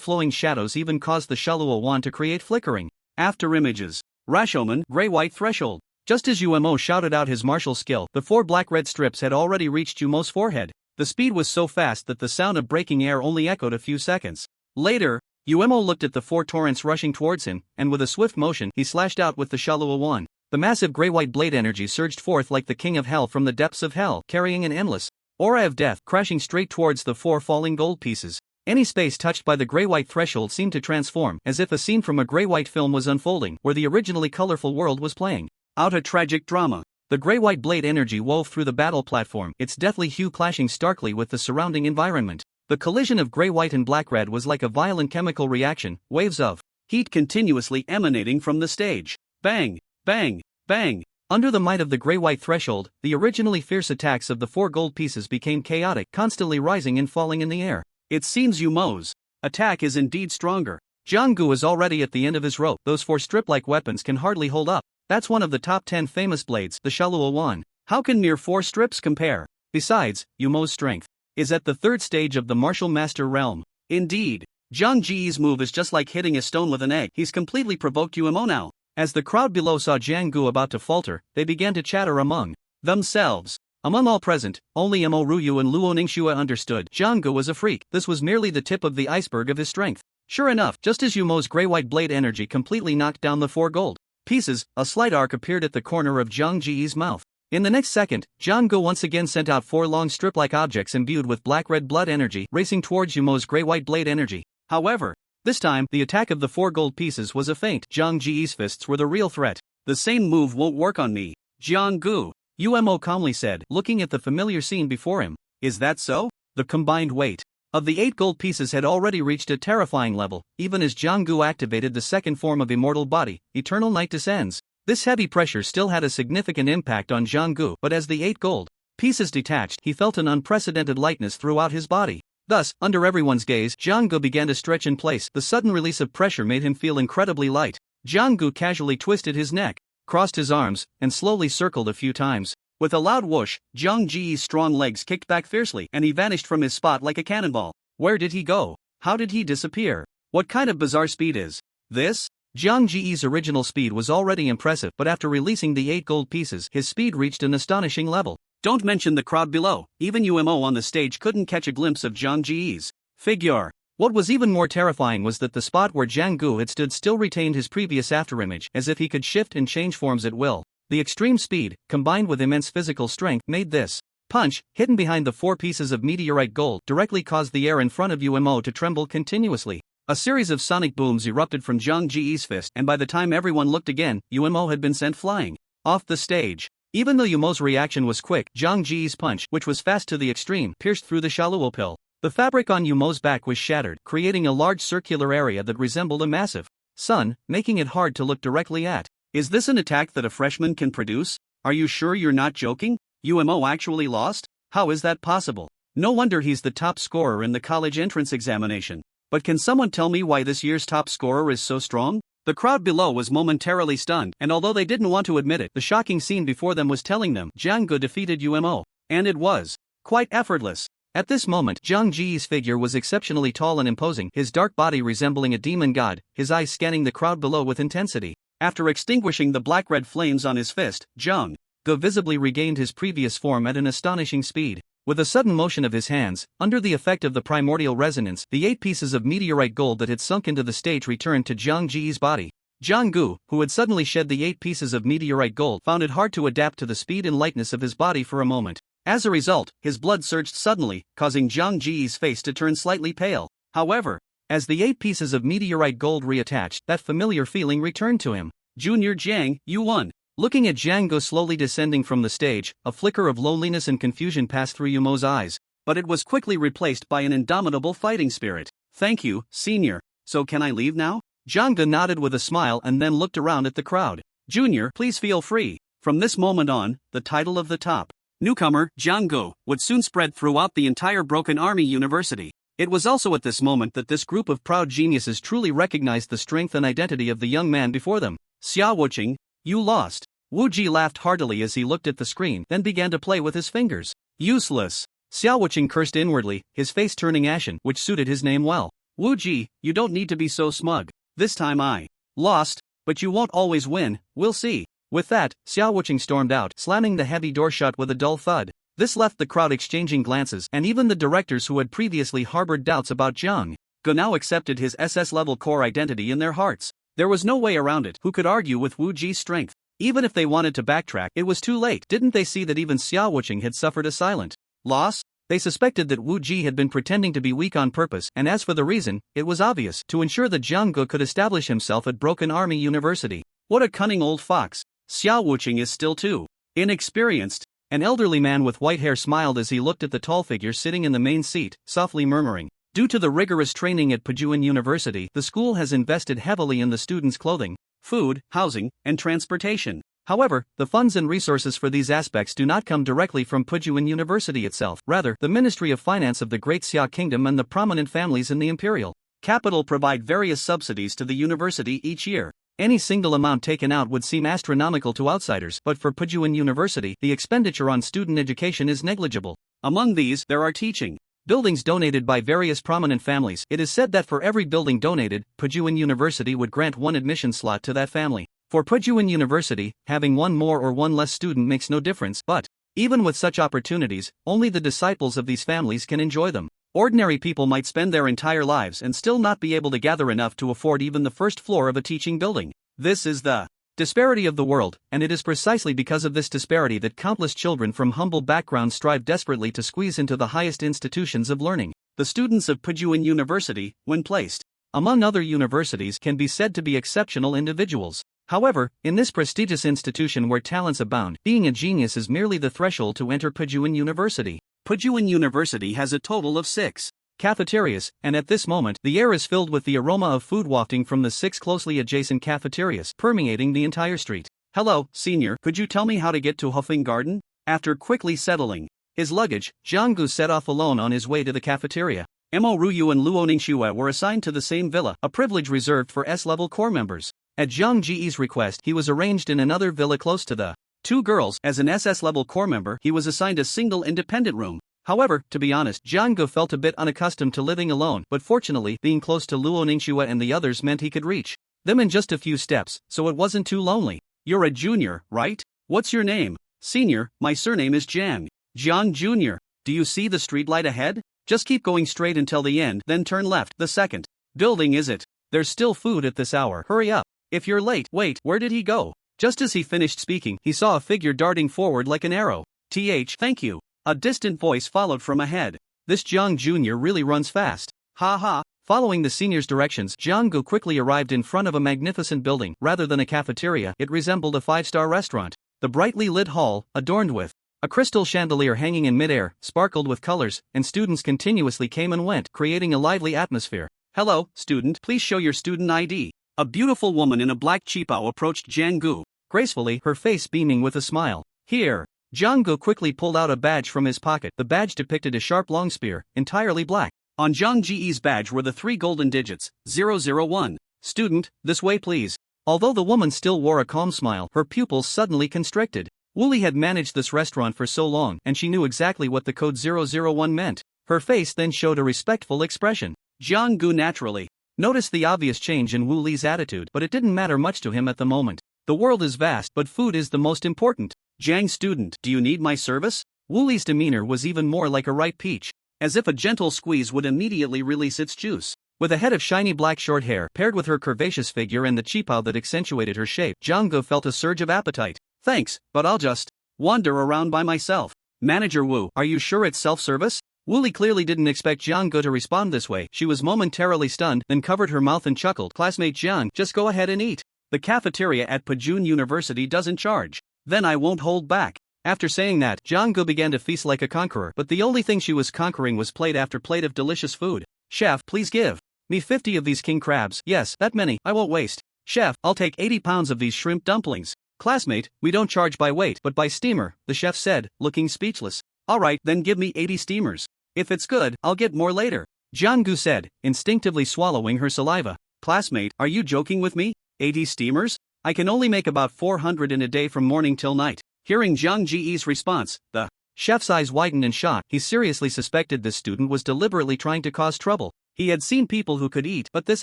flowing shadows even caused the Shaluo wand to create flickering after images. Rashomon, gray-white threshold. Just as Umo shouted out his martial skill, the four black-red strips had already reached Umo's forehead. The speed was so fast that the sound of breaking air only echoed a few seconds. Later, Umo looked at the four torrents rushing towards him, and with a swift motion, he slashed out with the Shaluo wand. The massive gray-white blade energy surged forth like the king of hell from the depths of hell, carrying an endless aura of death, crashing straight towards the four falling gold pieces. Any space touched by the gray-white threshold seemed to transform, as if a scene from a gray-white film was unfolding, where the originally colorful world was playing out a tragic drama. The gray-white blade energy wove through the battle platform, its deathly hue clashing starkly with the surrounding environment. The collision of gray-white and black-red was like a violent chemical reaction, waves of heat continuously emanating from the stage. Bang, bang, bang. Under the might of the gray-white threshold, the originally fierce attacks of the four gold pieces became chaotic, constantly rising and falling in the air. It seems Umo's attack is indeed stronger. Jianggu is already at the end of his rope. Those four strip-like weapons can hardly hold up. That's one of the top 10 famous blades, the Shaluo wand. How can mere four strips compare? Besides, Umo's strength is at the third stage of the martial master realm. Indeed, Jiang Ji's move is just like hitting a stone with an egg. He's completely provoked Umo now. As the crowd below saw Jianggu about to falter, they began to chatter among themselves. Among all present, only Mo Ruyu and Luo Ningxue understood. Jianggu was a freak. This was merely the tip of the iceberg of his strength. Sure enough, just as Umo's gray-white blade energy completely knocked down the four gold pieces, a slight arc appeared at the corner of Jiang Ji's mouth. In the next second, Jianggu once again sent out four long strip-like objects imbued with black-red blood energy, racing towards Umo's gray-white blade energy. However, this time, the attack of the four gold pieces was a feint. Jiang Ji's fists were the real threat. The same move won't work on me, Jianggu, Umo calmly said, looking at the familiar scene before him. Is that so? The combined weight of the 8 gold pieces had already reached a terrifying level, even as Jianggu activated the second form of immortal body, Eternal Night Descends. This heavy pressure still had a significant impact on Jianggu, but as the 8 gold pieces detached, he felt an unprecedented lightness throughout his body. Thus, under everyone's gaze, Jianggu began to stretch in place. The sudden release of pressure made him feel incredibly light. Jianggu casually twisted his neck, crossed his arms, and slowly circled a few times. With a loud whoosh, Jiang Ji's strong legs kicked back fiercely, and he vanished from his spot like a cannonball. Where did he go? How did he disappear? What kind of bizarre speed is this? Jiang Ji's original speed was already impressive, but after releasing the 8 gold pieces, his speed reached an astonishing level. Don't mention the crowd below. Even Umo on the stage couldn't catch a glimpse of Jiang Ji's figure. What was even more terrifying was that the spot where Jianggu had stood still retained his previous afterimage, as if he could shift and change forms at will. The extreme speed, combined with immense physical strength, made this punch, hidden behind the 4 pieces of meteorite gold, directly caused the air in front of Umo to tremble continuously. A series of sonic booms erupted from Zhang Ji's fist, and by the time everyone looked again, Umo had been sent flying off the stage. Even though Umo's reaction was quick, Zhang Ji's punch, which was fast to the extreme, pierced through the Shaluo pill. The fabric on Umo's back was shattered, creating a large circular area that resembled a massive sun, making it hard to look directly at. Is this an attack that a freshman can produce? Are you sure you're not joking? Umo actually lost? How is that possible? No wonder he's the top scorer in the college entrance examination. But can someone tell me why this year's top scorer is so strong? The crowd below was momentarily stunned, and although they didn't want to admit it, the shocking scene before them was telling them Jiang Gu defeated Umo. And it was quite effortless. At this moment, Zhang Ji's figure was exceptionally tall and imposing, his dark body resembling a demon god, his eyes scanning the crowd below with intensity. After extinguishing the black-red flames on his fist, Zhang Gu visibly regained his previous form at an astonishing speed. With a sudden motion of his hands, under the effect of the primordial resonance, the 8 pieces of meteorite gold that had sunk into the stage returned to Zhang Ji's body. Zhang Gu, who had suddenly shed the 8 pieces of meteorite gold, found it hard to adapt to the speed and lightness of his body for a moment. As a result, his blood surged suddenly, causing Zhang Ji's face to turn slightly pale. However, as the 8 pieces of meteorite gold reattached, that familiar feeling returned to him. Junior Jiang, you won. Looking at Jiang Gu slowly descending from the stage, a flicker of loneliness and confusion passed through Umo's eyes. But it was quickly replaced by an indomitable fighting spirit. Thank you, senior. So can I leave now? Jiang Gu nodded with a smile and then looked around at the crowd. Junior, please feel free. From this moment on, the title of the top newcomer, Jiang Gu, would soon spread throughout the entire Broken Army University. It was also at this moment that this group of proud geniuses truly recognized the strength and identity of the young man before them. Xia Wuqing, you lost. Wu Ji laughed heartily as he looked at the screen, then began to play with his fingers. Useless. Xia Wuqing cursed inwardly, his face turning ashen, which suited his name well. Wu Ji, you don't need to be so smug. This time I lost, but you won't always win, we'll see. With that, Xia Wuqing stormed out, slamming the heavy door shut with a dull thud. This left the crowd exchanging glances, and even the directors who had previously harbored doubts about Jiang Gu now accepted his SS-level core identity in their hearts. There was no way around it. Who could argue with Wu Ji's strength? Even if they wanted to backtrack, it was too late. Didn't they see that even Xia Wuqing had suffered a silent loss? They suspected that Wu Ji had been pretending to be weak on purpose, and as for the reason, it was obvious: to ensure that Jiang Gu could establish himself at Broken Army University. What a cunning old fox. Xia Wuqing is still too inexperienced. An elderly man with white hair smiled as he looked at the tall figure sitting in the main seat, softly murmuring, "Due to the rigorous training at Pujuan University, the school has invested heavily in the students' clothing, food, housing, and transportation. However, the funds and resources for these aspects do not come directly from Pujuan University itself. Rather, the Ministry of Finance of the Great Xia Kingdom and the prominent families in the imperial capital provide various subsidies to the university each year. Any single amount taken out would seem astronomical to outsiders, but for Pujuan University, the expenditure on student education is negligible. Among these, there are teaching buildings donated by various prominent families. It is said that for every building donated, Pujuan University would grant 1 admission slot to that family. For Pujuan University, having 1 more or 1 less student makes no difference, but even with such opportunities, only the disciples of these families can enjoy them. Ordinary people might spend their entire lives and still not be able to gather enough to afford even the first floor of a teaching building. This is the disparity of the world, and it is precisely because of this disparity that countless children from humble backgrounds strive desperately to squeeze into the highest institutions of learning. The students of Pujuan University, when placed among other universities, can be said to be exceptional individuals. However, in this prestigious institution where talents abound, being a genius is merely the threshold to enter Pujuan University. Pujuan University has a total of 6 cafeterias, and at this moment, the air is filled with the aroma of food wafting from the 6 closely adjacent cafeterias, permeating the entire street. Hello, senior, could you tell me how to get to Hofing Garden? After quickly settling his luggage, Jiang Gu set off alone on his way to the cafeteria. Mo Ruyu and Luo Ningxue were assigned to the same villa, a privilege reserved for S-level core members. At Zhang Ji's request, he was arranged in another villa close to the 2 girls. As an SS-level core member, he was assigned a single independent room. However, to be honest, Jiang Gu felt a bit unaccustomed to living alone, but fortunately, being close to Luo Ningxue and the others meant he could reach them in just a few steps, so it wasn't too lonely. You're a junior, right? What's your name? Senior, my surname is Jiang. Jiang Junior. Do you see the streetlight ahead? Just keep going straight until the end, then turn left. The second building is it. There's still food at this hour. Hurry up. If you're late, wait, where did he go? Just as he finished speaking, he saw a figure darting forward like an arrow. Thank you. A distant voice followed from ahead. This Jiang Jr. really runs fast. Ha ha. Following the senior's directions, Jiang quickly arrived in front of a magnificent building. Rather than a cafeteria, it resembled a five-star restaurant. The brightly lit hall, adorned with a crystal chandelier hanging in midair, sparkled with colors, and students continuously came and went, creating a lively atmosphere. Hello, student, please show your student ID. A beautiful woman in a black cheapao approached Jiang Gu, gracefully, her face beaming with a smile. Here. Jiang Gu quickly pulled out a badge from his pocket. The badge depicted a sharp long spear, entirely black. On Jiang Ji's badge were the 3 golden digits, 001. Student, this way please. Although the woman still wore a calm smile, her pupils suddenly constricted. Wooly had managed this restaurant for so long, and she knew exactly what the code 001 meant. Her face then showed a respectful expression. Jiang Gu naturally noticed the obvious change in Wu Li's attitude, but it didn't matter much to him at the moment. The world is vast, but food is the most important. Jiang student, do you need my service? Wu Li's demeanor was even more like a ripe peach, as if a gentle squeeze would immediately release its juice. With a head of shiny black short hair, paired with her curvaceous figure and the cheapao that accentuated her shape, Jiang Gu felt a surge of appetite. Thanks, but I'll just wander around by myself. Manager Wu, are you sure it's self-service? Wu Li clearly didn't expect Jiang Gu to respond this way. She was momentarily stunned, then covered her mouth and chuckled. Classmate Jiang, just go ahead and eat. The cafeteria at Pajun University doesn't charge. Then I won't hold back. After saying that, Jiang Gu began to feast like a conqueror, but the only thing she was conquering was plate after plate of delicious food. Chef, please give me 50 of these king crabs. Yes, that many, I won't waste. Chef, I'll take 80 pounds of these shrimp dumplings. Classmate, we don't charge by weight but by steamer, the chef said, looking speechless. Alright, then give me 80 steamers. If it's good, I'll get more later. Jiang Gu said, instinctively swallowing her saliva. Classmate, are you joking with me? 80 steamers? I can only make about 400 in a day from morning till night. Hearing Jiang Ji's response, the chef's eyes widened in shock. He seriously suspected this student was deliberately trying to cause trouble. He had seen people who could eat, but this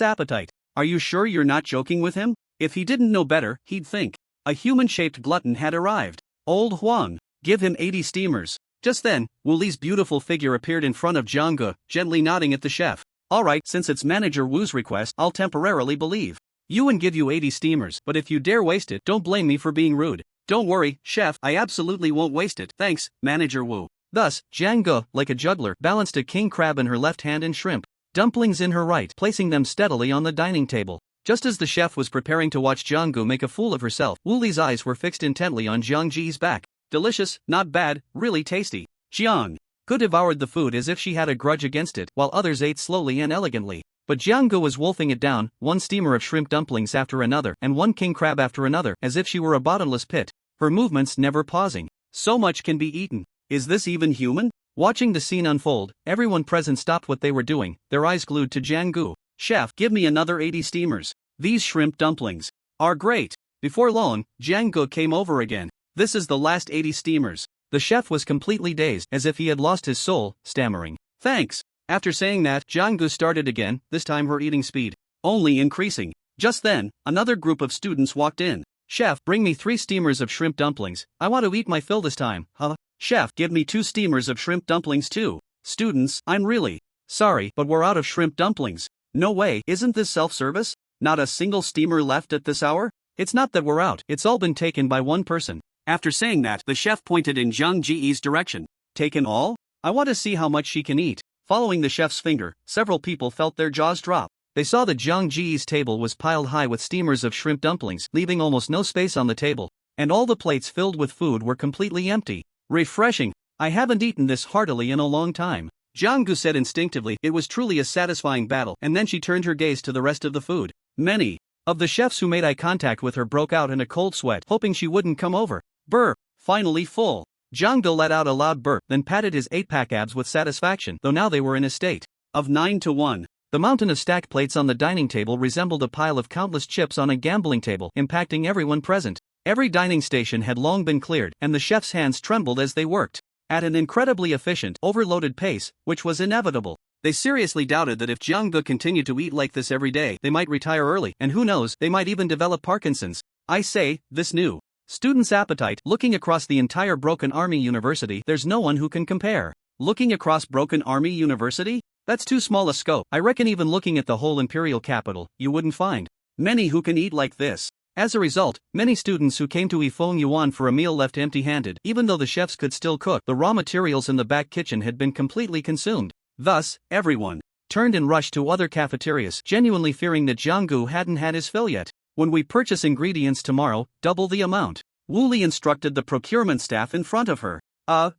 appetite. Are you sure you're not joking with him? If he didn't know better, he'd think a human-shaped glutton had arrived. Old Huang, give him 80 steamers. Just then, Wu Li's beautiful figure appeared in front of Jiang Gu, gently nodding at the chef. Alright, since it's Manager Wu's request, I'll temporarily believe you and give you 80 steamers, but if you dare waste it, don't blame me for being rude. Don't worry, chef, I absolutely won't waste it. Thanks, Manager Wu. Thus, Jiang Gu, like a juggler, balanced a king crab in her left hand and shrimp dumplings in her right, placing them steadily on the dining table. Just as the chef was preparing to watch Jiang Gu make a fool of herself, Wu Li's eyes were fixed intently on Jiang Ji's back. Delicious, not bad, really tasty. Jiang Gu devoured the food as if she had a grudge against it, while others ate slowly and elegantly. But Jiang Gu was wolfing it down, one steamer of shrimp dumplings after another, and one king crab after another, as if she were a bottomless pit, her movements never pausing. So much can be eaten. Is this even human? Watching the scene unfold, everyone present stopped what they were doing, their eyes glued to Jiang Gu. Chef, give me another 80 steamers. These shrimp dumplings are great. Before long, Jiang Gu came over again. This is the last 80 steamers. The chef was completely dazed, as if he had lost his soul, stammering. Thanks. After saying that, Jiang Gu started again, this time her eating speed only increasing. Just then, another group of students walked in. Chef, bring me 3 steamers of shrimp dumplings. I want to eat my fill this time. Huh? Chef, give me 2 steamers of shrimp dumplings too. Students, I'm really sorry, but we're out of shrimp dumplings. No way, isn't this self-service? Not a single steamer left at this hour? It's not that we're out, it's all been taken by one person. After saying that, the chef pointed in Jiang Ji's direction. Taken all? I want to see how much she can eat. Following the chef's finger, several people felt their jaws drop. They saw that Jiang Ji's table was piled high with steamers of shrimp dumplings, leaving almost no space on the table. And all the plates filled with food were completely empty. Refreshing. I haven't eaten this heartily in a long time. Jiang Gu said instinctively. It was truly a satisfying battle, and then she turned her gaze to the rest of the food. Many of the chefs who made eye contact with her broke out in a cold sweat, hoping she wouldn't come over. Burp. Finally full. Jiang Gu let out a loud burp, then patted his 8-pack abs with satisfaction, though now they were in a state of 9-1. The mountain of stacked plates on the dining table resembled a pile of countless chips on a gambling table, impacting everyone present. Every dining station had long been cleared, and the chef's hands trembled as they worked at an incredibly efficient, overloaded pace, which was inevitable. They seriously doubted that if Jiang Gu continued to eat like this every day, they might retire early, and who knows, they might even develop Parkinson's. I say, this new student's appetite. Looking across the entire Broken Army University, there's no one who can compare. Looking across Broken Army University? That's too small a scope. I reckon even looking at the whole imperial capital, you wouldn't find many who can eat like this. As a result, many students who came to Ifong Yuan for a meal left empty-handed, even though the chefs could still cook. The raw materials in the back kitchen had been completely consumed. Thus, everyone turned and rushed to other cafeterias, genuinely fearing that Jianggu hadn't had his fill yet. When we purchase ingredients tomorrow, double the amount, Wu Li instructed the procurement staff in front of her.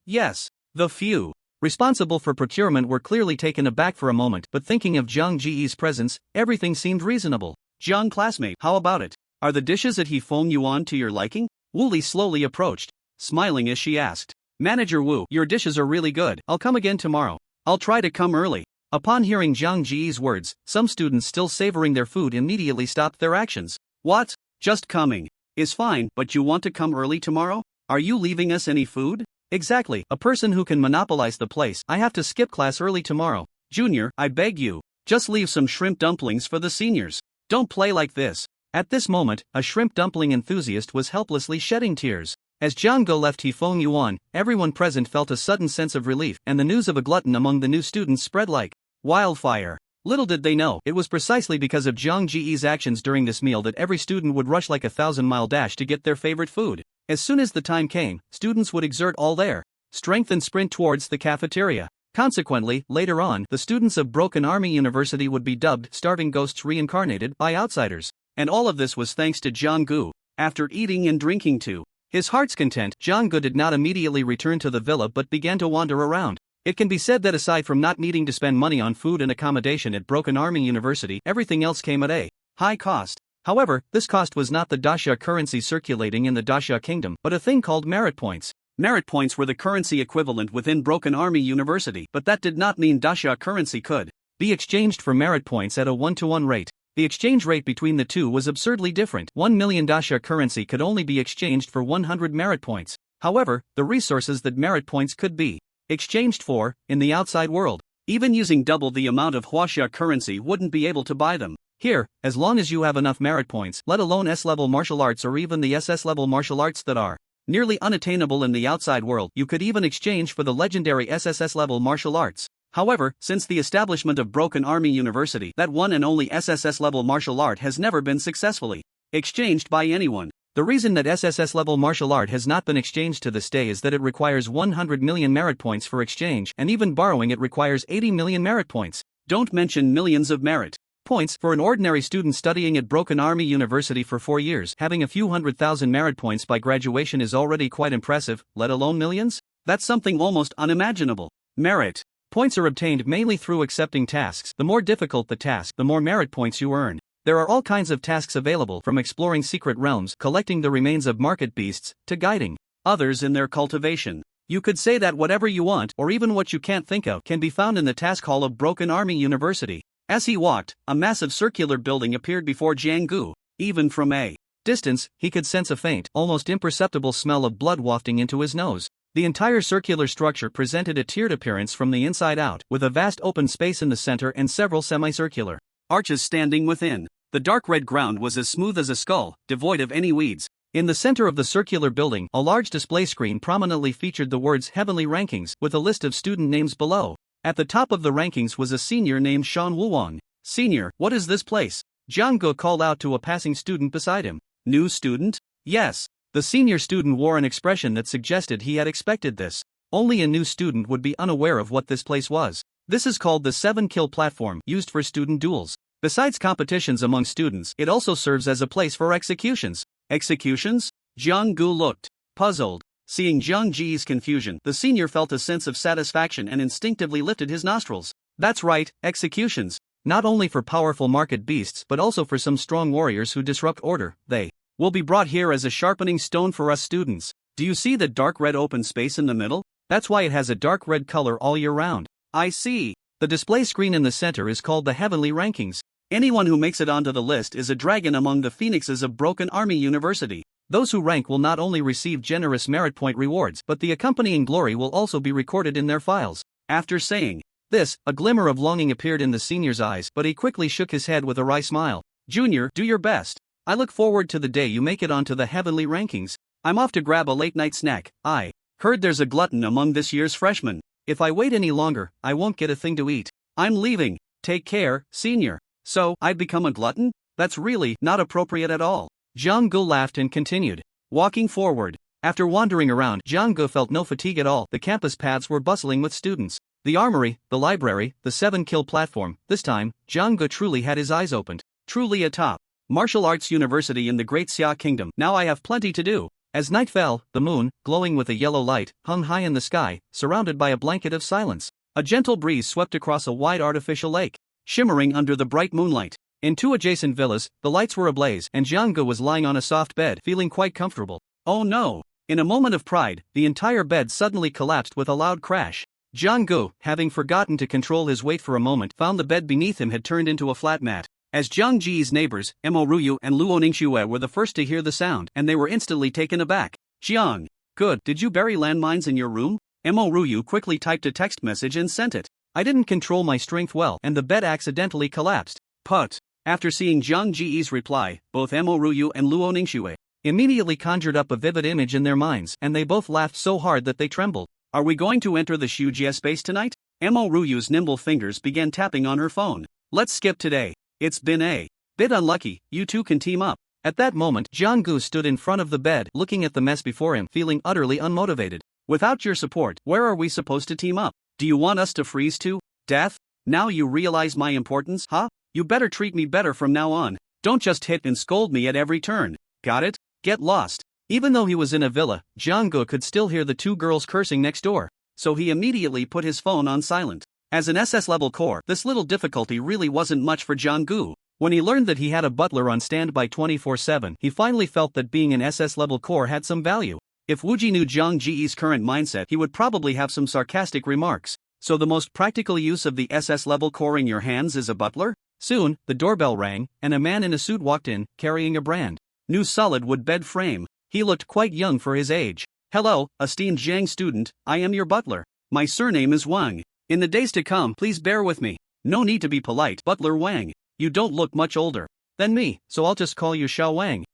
Yes. The few responsible for procurement were clearly taken aback for a moment, but thinking of Jiang Ji's presence, everything seemed reasonable. Jiang classmate, how about it? Are the dishes at Ifong Yuan to your liking? Wu Li slowly approached, smiling as she asked. Manager Wu, your dishes are really good. I'll come again tomorrow. I'll try to come early. Upon hearing Jiang Ji's words, some students still savoring their food immediately stopped their actions. What? Just coming is fine, but you want to come early tomorrow? Are you leaving us any food? Exactly, a person who can monopolize the place. I have to skip class early tomorrow. Junior, I beg you, just leave some shrimp dumplings for the seniors. Don't play like this. At this moment, a shrimp dumpling enthusiast was helplessly shedding tears. As Jiang Go left Ifong Yuan, everyone present felt a sudden sense of relief, and the news of a glutton among the new students spread like wildfire. Little did they know, it was precisely because of Jiang Ji's actions during this meal that every student would rush like a 1,000-mile dash to get their favorite food. As soon as the time came, students would exert all their strength and sprint towards the cafeteria. Consequently, later on, the students of Broken Army University would be dubbed starving ghosts reincarnated by outsiders. And all of this was thanks to Jiang Gu. After eating and drinking to his heart's content, Jiang Gu did not immediately return to the villa but began to wander around. It can be said that aside from not needing to spend money on food and accommodation at Broken Army University, everything else came at a high cost. However, this cost was not the Daxia currency circulating in the Daxia kingdom, but a thing called merit points. Merit points were the currency equivalent within Broken Army University, but that did not mean Daxia currency could be exchanged for merit points at a 1-to-1 rate. The exchange rate between the two was absurdly different. 1 million Daxia currency could only be exchanged for 100 merit points. However, the resources that merit points could be exchanged for, in the outside world, even using double the amount of Huaxia currency wouldn't be able to buy them. Here, as long as you have enough merit points, let alone S-level martial arts or even the SS-level martial arts that are nearly unattainable in the outside world, you could even exchange for the legendary SSS-level martial arts. However, since the establishment of Broken Army University, that one and only SSS-level martial art has never been successfully exchanged by anyone. The reason that SSS-level martial art has not been exchanged to this day is that it requires 100 million merit points for exchange, and even borrowing it requires 80 million merit points. Don't mention millions of merit points. For an ordinary student studying at Broken Army University for 4 years, having a few 100,000 merit points by graduation is already quite impressive, let alone millions? That's something almost unimaginable. Merit points are obtained mainly through accepting tasks. The more difficult the task, the more merit points you earn. There are all kinds of tasks available, from exploring secret realms, collecting the remains of market beasts, to guiding others in their cultivation. You could say that whatever you want, or even what you can't think of, can be found in the task hall of Broken Army University. As he walked, a massive circular building appeared before Jiang Gu. Even from a distance, he could sense a faint, almost imperceptible smell of blood wafting into his nose. The entire circular structure presented a tiered appearance from the inside out, with a vast open space in the center and several semicircular arches standing within. The dark red ground was as smooth as a skull, devoid of any weeds. In the center of the circular building, a large display screen prominently featured the words Heavenly Rankings, with a list of student names below. At the top of the rankings was a senior named Shan Wuwang. Senior, what is this place? Jiang Ge called out to a passing student beside him. New student? Yes. The senior student wore an expression that suggested he had expected this. Only a new student would be unaware of what this place was. This is called the 7-kill platform, used for student duels. Besides competitions among students, it also serves as a place for executions. Executions? Jiang Gu looked puzzled. Seeing Jiang Ji's confusion, the senior felt a sense of satisfaction and instinctively lifted his nostrils. That's right, executions. Not only for powerful market beasts but also for some strong warriors who disrupt order. They will be brought here as a sharpening stone for us students. Do you see the dark red open space in the middle? That's why it has a dark red color all year round. I see. The display screen in the center is called the Heavenly Rankings. Anyone who makes it onto the list is a dragon among the phoenixes of Broken Army University. Those who rank will not only receive generous merit point rewards, but the accompanying glory will also be recorded in their files. After saying this, a glimmer of longing appeared in the senior's eyes, but he quickly shook his head with a wry smile. Junior, do your best. I look forward to the day you make it onto the Heavenly Rankings. I'm off to grab a late-night snack. I heard there's a glutton among this year's freshmen. If I wait any longer, I won't get a thing to eat. I'm leaving. Take care, senior. So, I've become a glutton? That's really not appropriate at all. Jiang-gu laughed and continued, walking forward. After wandering around, Jiang-gu felt no fatigue at all. The campus paths were bustling with students. The armory, the library, the 7-kill platform. This time, Jiang-gu truly had his eyes opened. Truly a top martial arts university in the Great Xia Kingdom. Now I have plenty to do. As night fell, the moon, glowing with a yellow light, hung high in the sky, surrounded by a blanket of silence. A gentle breeze swept across a wide artificial lake, shimmering under the bright moonlight. In 2 adjacent villas, the lights were ablaze, and Jiang-gu was lying on a soft bed, feeling quite comfortable. Oh no! In a moment of pride, the entire bed suddenly collapsed with a loud crash. Jiang-gu, having forgotten to control his weight for a moment, found the bed beneath him had turned into a flat mat. As Jiang Ji's neighbors, Mo Ruyu and Luo Ningxue were the first to hear the sound, and they were instantly taken aback. Jiang, good, did you bury landmines in your room? Mo Ruyu quickly typed a text message and sent it. I didn't control my strength well, and the bed accidentally collapsed. Put. After seeing Jiang Ji's reply, both Mo Ruyu and Luo Ningxue immediately conjured up a vivid image in their minds, and they both laughed so hard that they trembled. Are we going to enter the Shujie space tonight? Mo Ruyu's nimble fingers began tapping on her phone. Let's skip today. It's been a bit unlucky, you two can team up. At that moment, Jiang-gu stood in front of the bed, looking at the mess before him, feeling utterly unmotivated. Without your support, where are we supposed to team up? Do you want us to freeze to death? Now you realize my importance, huh? You better treat me better from now on. Don't just hit and scold me at every turn. Got it? Get lost. Even though he was in a villa, Jiang-gu could still hear the 2 girls cursing next door, so he immediately put his phone on silent. As an SS-level core, this little difficulty really wasn't much for Jiang-gu. When he learned that he had a butler on standby 24/7, he finally felt that being an SS-level core had some value. If Wuji knew Jiang Ji's current mindset, he would probably have some sarcastic remarks. So the most practical use of the SS-level core in your hands is a butler? Soon, the doorbell rang, and a man in a suit walked in, carrying a brand new solid wood bed frame. He looked quite young for his age. Hello, esteemed Jiang student, I am your butler. My surname is Wang. In the days to come, please bear with me. No need to be polite, Butler Wang. You don't look much older than me, so I'll just call you Xiao Wang.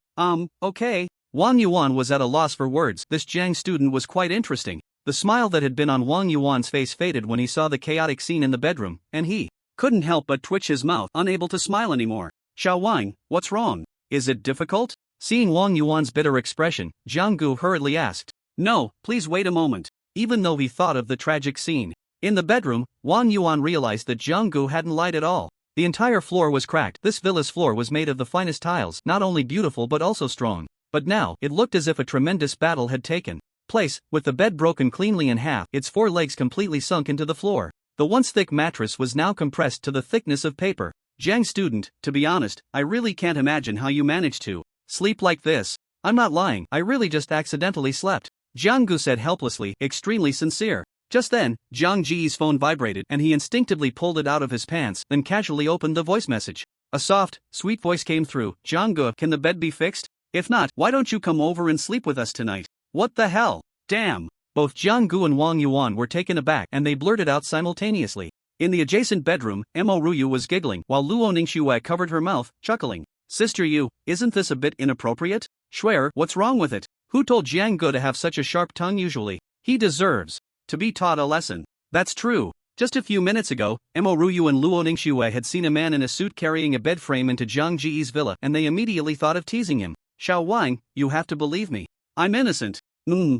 Okay. Wang Yuan was at a loss for words. This Jiang student was quite interesting. The smile that had been on Wang Yuan's face faded when he saw the chaotic scene in the bedroom, and he couldn't help but twitch his mouth, unable to smile anymore. Xiao Wang, what's wrong? Is it difficult? Seeing Wang Yuan's bitter expression, Jiang-gu hurriedly asked. No, please wait a moment. Even though he thought of the tragic scene in the bedroom, Wang Yuan realized that Jiang-gu hadn't lied at all. The entire floor was cracked. This villa's floor was made of the finest tiles, not only beautiful but also strong. But now, it looked as if a tremendous battle had taken place, with the bed broken cleanly in half, its 4 legs completely sunk into the floor. The once thick mattress was now compressed to the thickness of paper. Jiang student, to be honest, I really can't imagine how you managed to sleep like this. I'm not lying, I really just accidentally slept. Jiang-gu said helplessly, extremely sincere. Just then, Jiang Ji's phone vibrated and he instinctively pulled it out of his pants, then casually opened the voice message. A soft, sweet voice came through. Jiang-gu, can the bed be fixed? If not, why don't you come over and sleep with us tonight? What the hell? Damn! Both Jiang-gu and Wang Yuan were taken aback and they blurted out simultaneously. In the adjacent bedroom, Mo Ruyu was giggling while Luo Ningxue covered her mouth, chuckling. Sister Yu, isn't this a bit inappropriate? Schwer, what's wrong with it? Who told Jiang-gu to have such a sharp tongue usually? He deserves to be taught a lesson. That's true. Just a few minutes ago, Mo Ruyu and Luo Ningxue had seen a man in a suit carrying a bed frame into Jiang Ji's villa and they immediately thought of teasing him. Xiao Wang, you have to believe me. I'm innocent.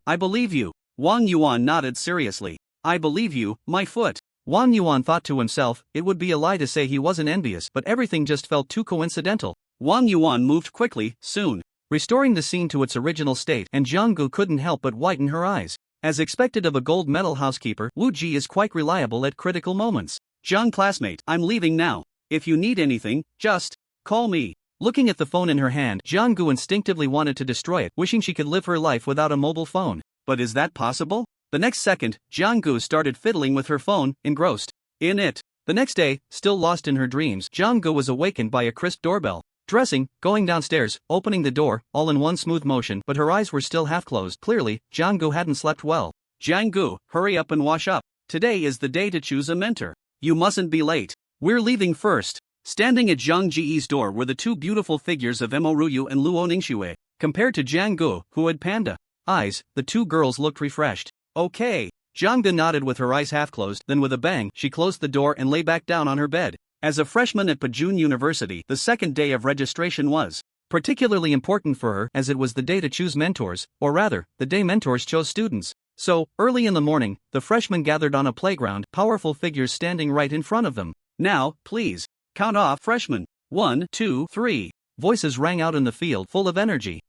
I believe you. Wang Yuan nodded seriously. I believe you, my foot. Wang Yuan thought to himself, it would be a lie to say he wasn't envious, but everything just felt too coincidental. Wang Yuan moved quickly, soon restoring the scene to its original state, and Jiang-gu couldn't help but whiten her eyes. As expected of a gold medal housekeeper, Wu Ji is quite reliable at critical moments. Jiang classmate, I'm leaving now. If you need anything, just call me. Looking at the phone in her hand, Jiang-gu instinctively wanted to destroy it, wishing she could live her life without a mobile phone. But is that possible? The next second, Jiang-gu started fiddling with her phone, engrossed in it. The next day, still lost in her dreams, Jiang-gu was awakened by a crisp doorbell. Dressing, going downstairs, opening the door, all in one smooth motion, but her eyes were still half closed. Clearly, Jiang-gu hadn't slept well. Jiang-gu, hurry up and wash up. Today is the day to choose a mentor. You mustn't be late. We're leaving first. Standing at Jiang Ji's door were the 2 beautiful figures of Mo Ruyu and Luo Ningxue. Compared to Jiang-gu, who had panda eyes, the 2 girls looked refreshed. Okay. Jiang-gu nodded with her eyes half closed, then with a bang, she closed the door and lay back down on her bed. As a freshman at Pajun University, the second day of registration was particularly important for her as it was the day to choose mentors, or rather, the day mentors chose students. So, early in the morning, the freshmen gathered on a playground, powerful figures standing right in front of them. Now, please, count off, freshmen. 1, 2, 3. Voices rang out in the field, full of energy.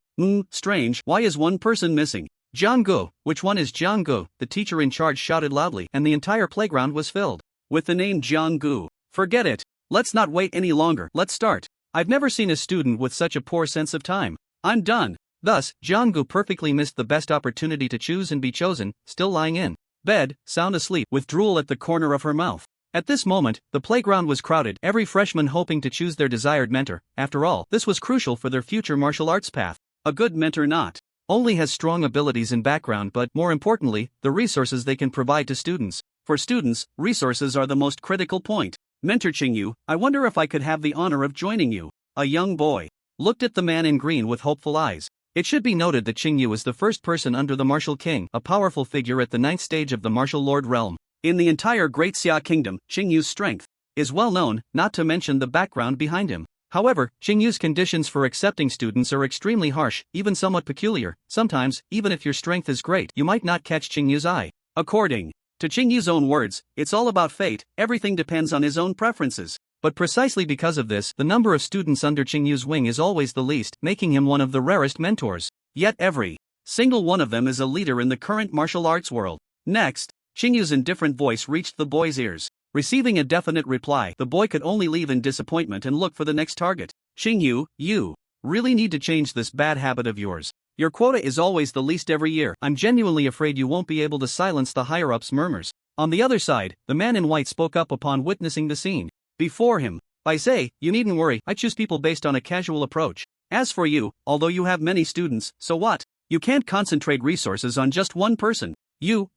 Strange, why is one person missing? Jiang-gu, which one is Jiang-gu? The teacher in charge shouted loudly, and the entire playground was filled with the name Jiang-gu. Forget it. Let's not wait any longer, let's start. I've never seen a student with such a poor sense of time. I'm done. Thus, Jiang-gu perfectly missed the best opportunity to choose and be chosen, still lying in bed, sound asleep, with drool at the corner of her mouth. At this moment, the playground was crowded, every freshman hoping to choose their desired mentor. After all, this was crucial for their future martial arts path. A good mentor not only has strong abilities and background but, more importantly, the resources they can provide to students. For students, resources are the most critical point. Mentor Qingyu, I wonder if I could have the honor of joining you. A young boy looked at the man in green with hopeful eyes. It should be noted that Qingyu is the first person under the martial king, a powerful figure at the 9th stage of the martial lord realm. In the entire Great Xia Kingdom, Qingyu's strength is well known, not to mention the background behind him. However, Qingyu's conditions for accepting students are extremely harsh, even somewhat peculiar. Sometimes, even if your strength is great, you might not catch Qingyu's eye. According to Qingyu's own words, it's all about fate, everything depends on his own preferences. But precisely because of this, the number of students under Qingyu's wing is always the least, making him one of the rarest mentors. Yet every single one of them is a leader in the current martial arts world. Next, Qingyu's indifferent voice reached the boy's ears. Receiving a definite reply, the boy could only leave in disappointment and look for the next target. Qingyu, you really need to change this bad habit of yours. Your quota is always the least every year. I'm genuinely afraid you won't be able to silence the higher-ups' murmurs. On the other side, the man in white spoke up upon witnessing the scene. Before him, I say, you needn't worry, I choose people based on a casual approach. As for you, although you have many students, so what? You can't concentrate resources on just one person.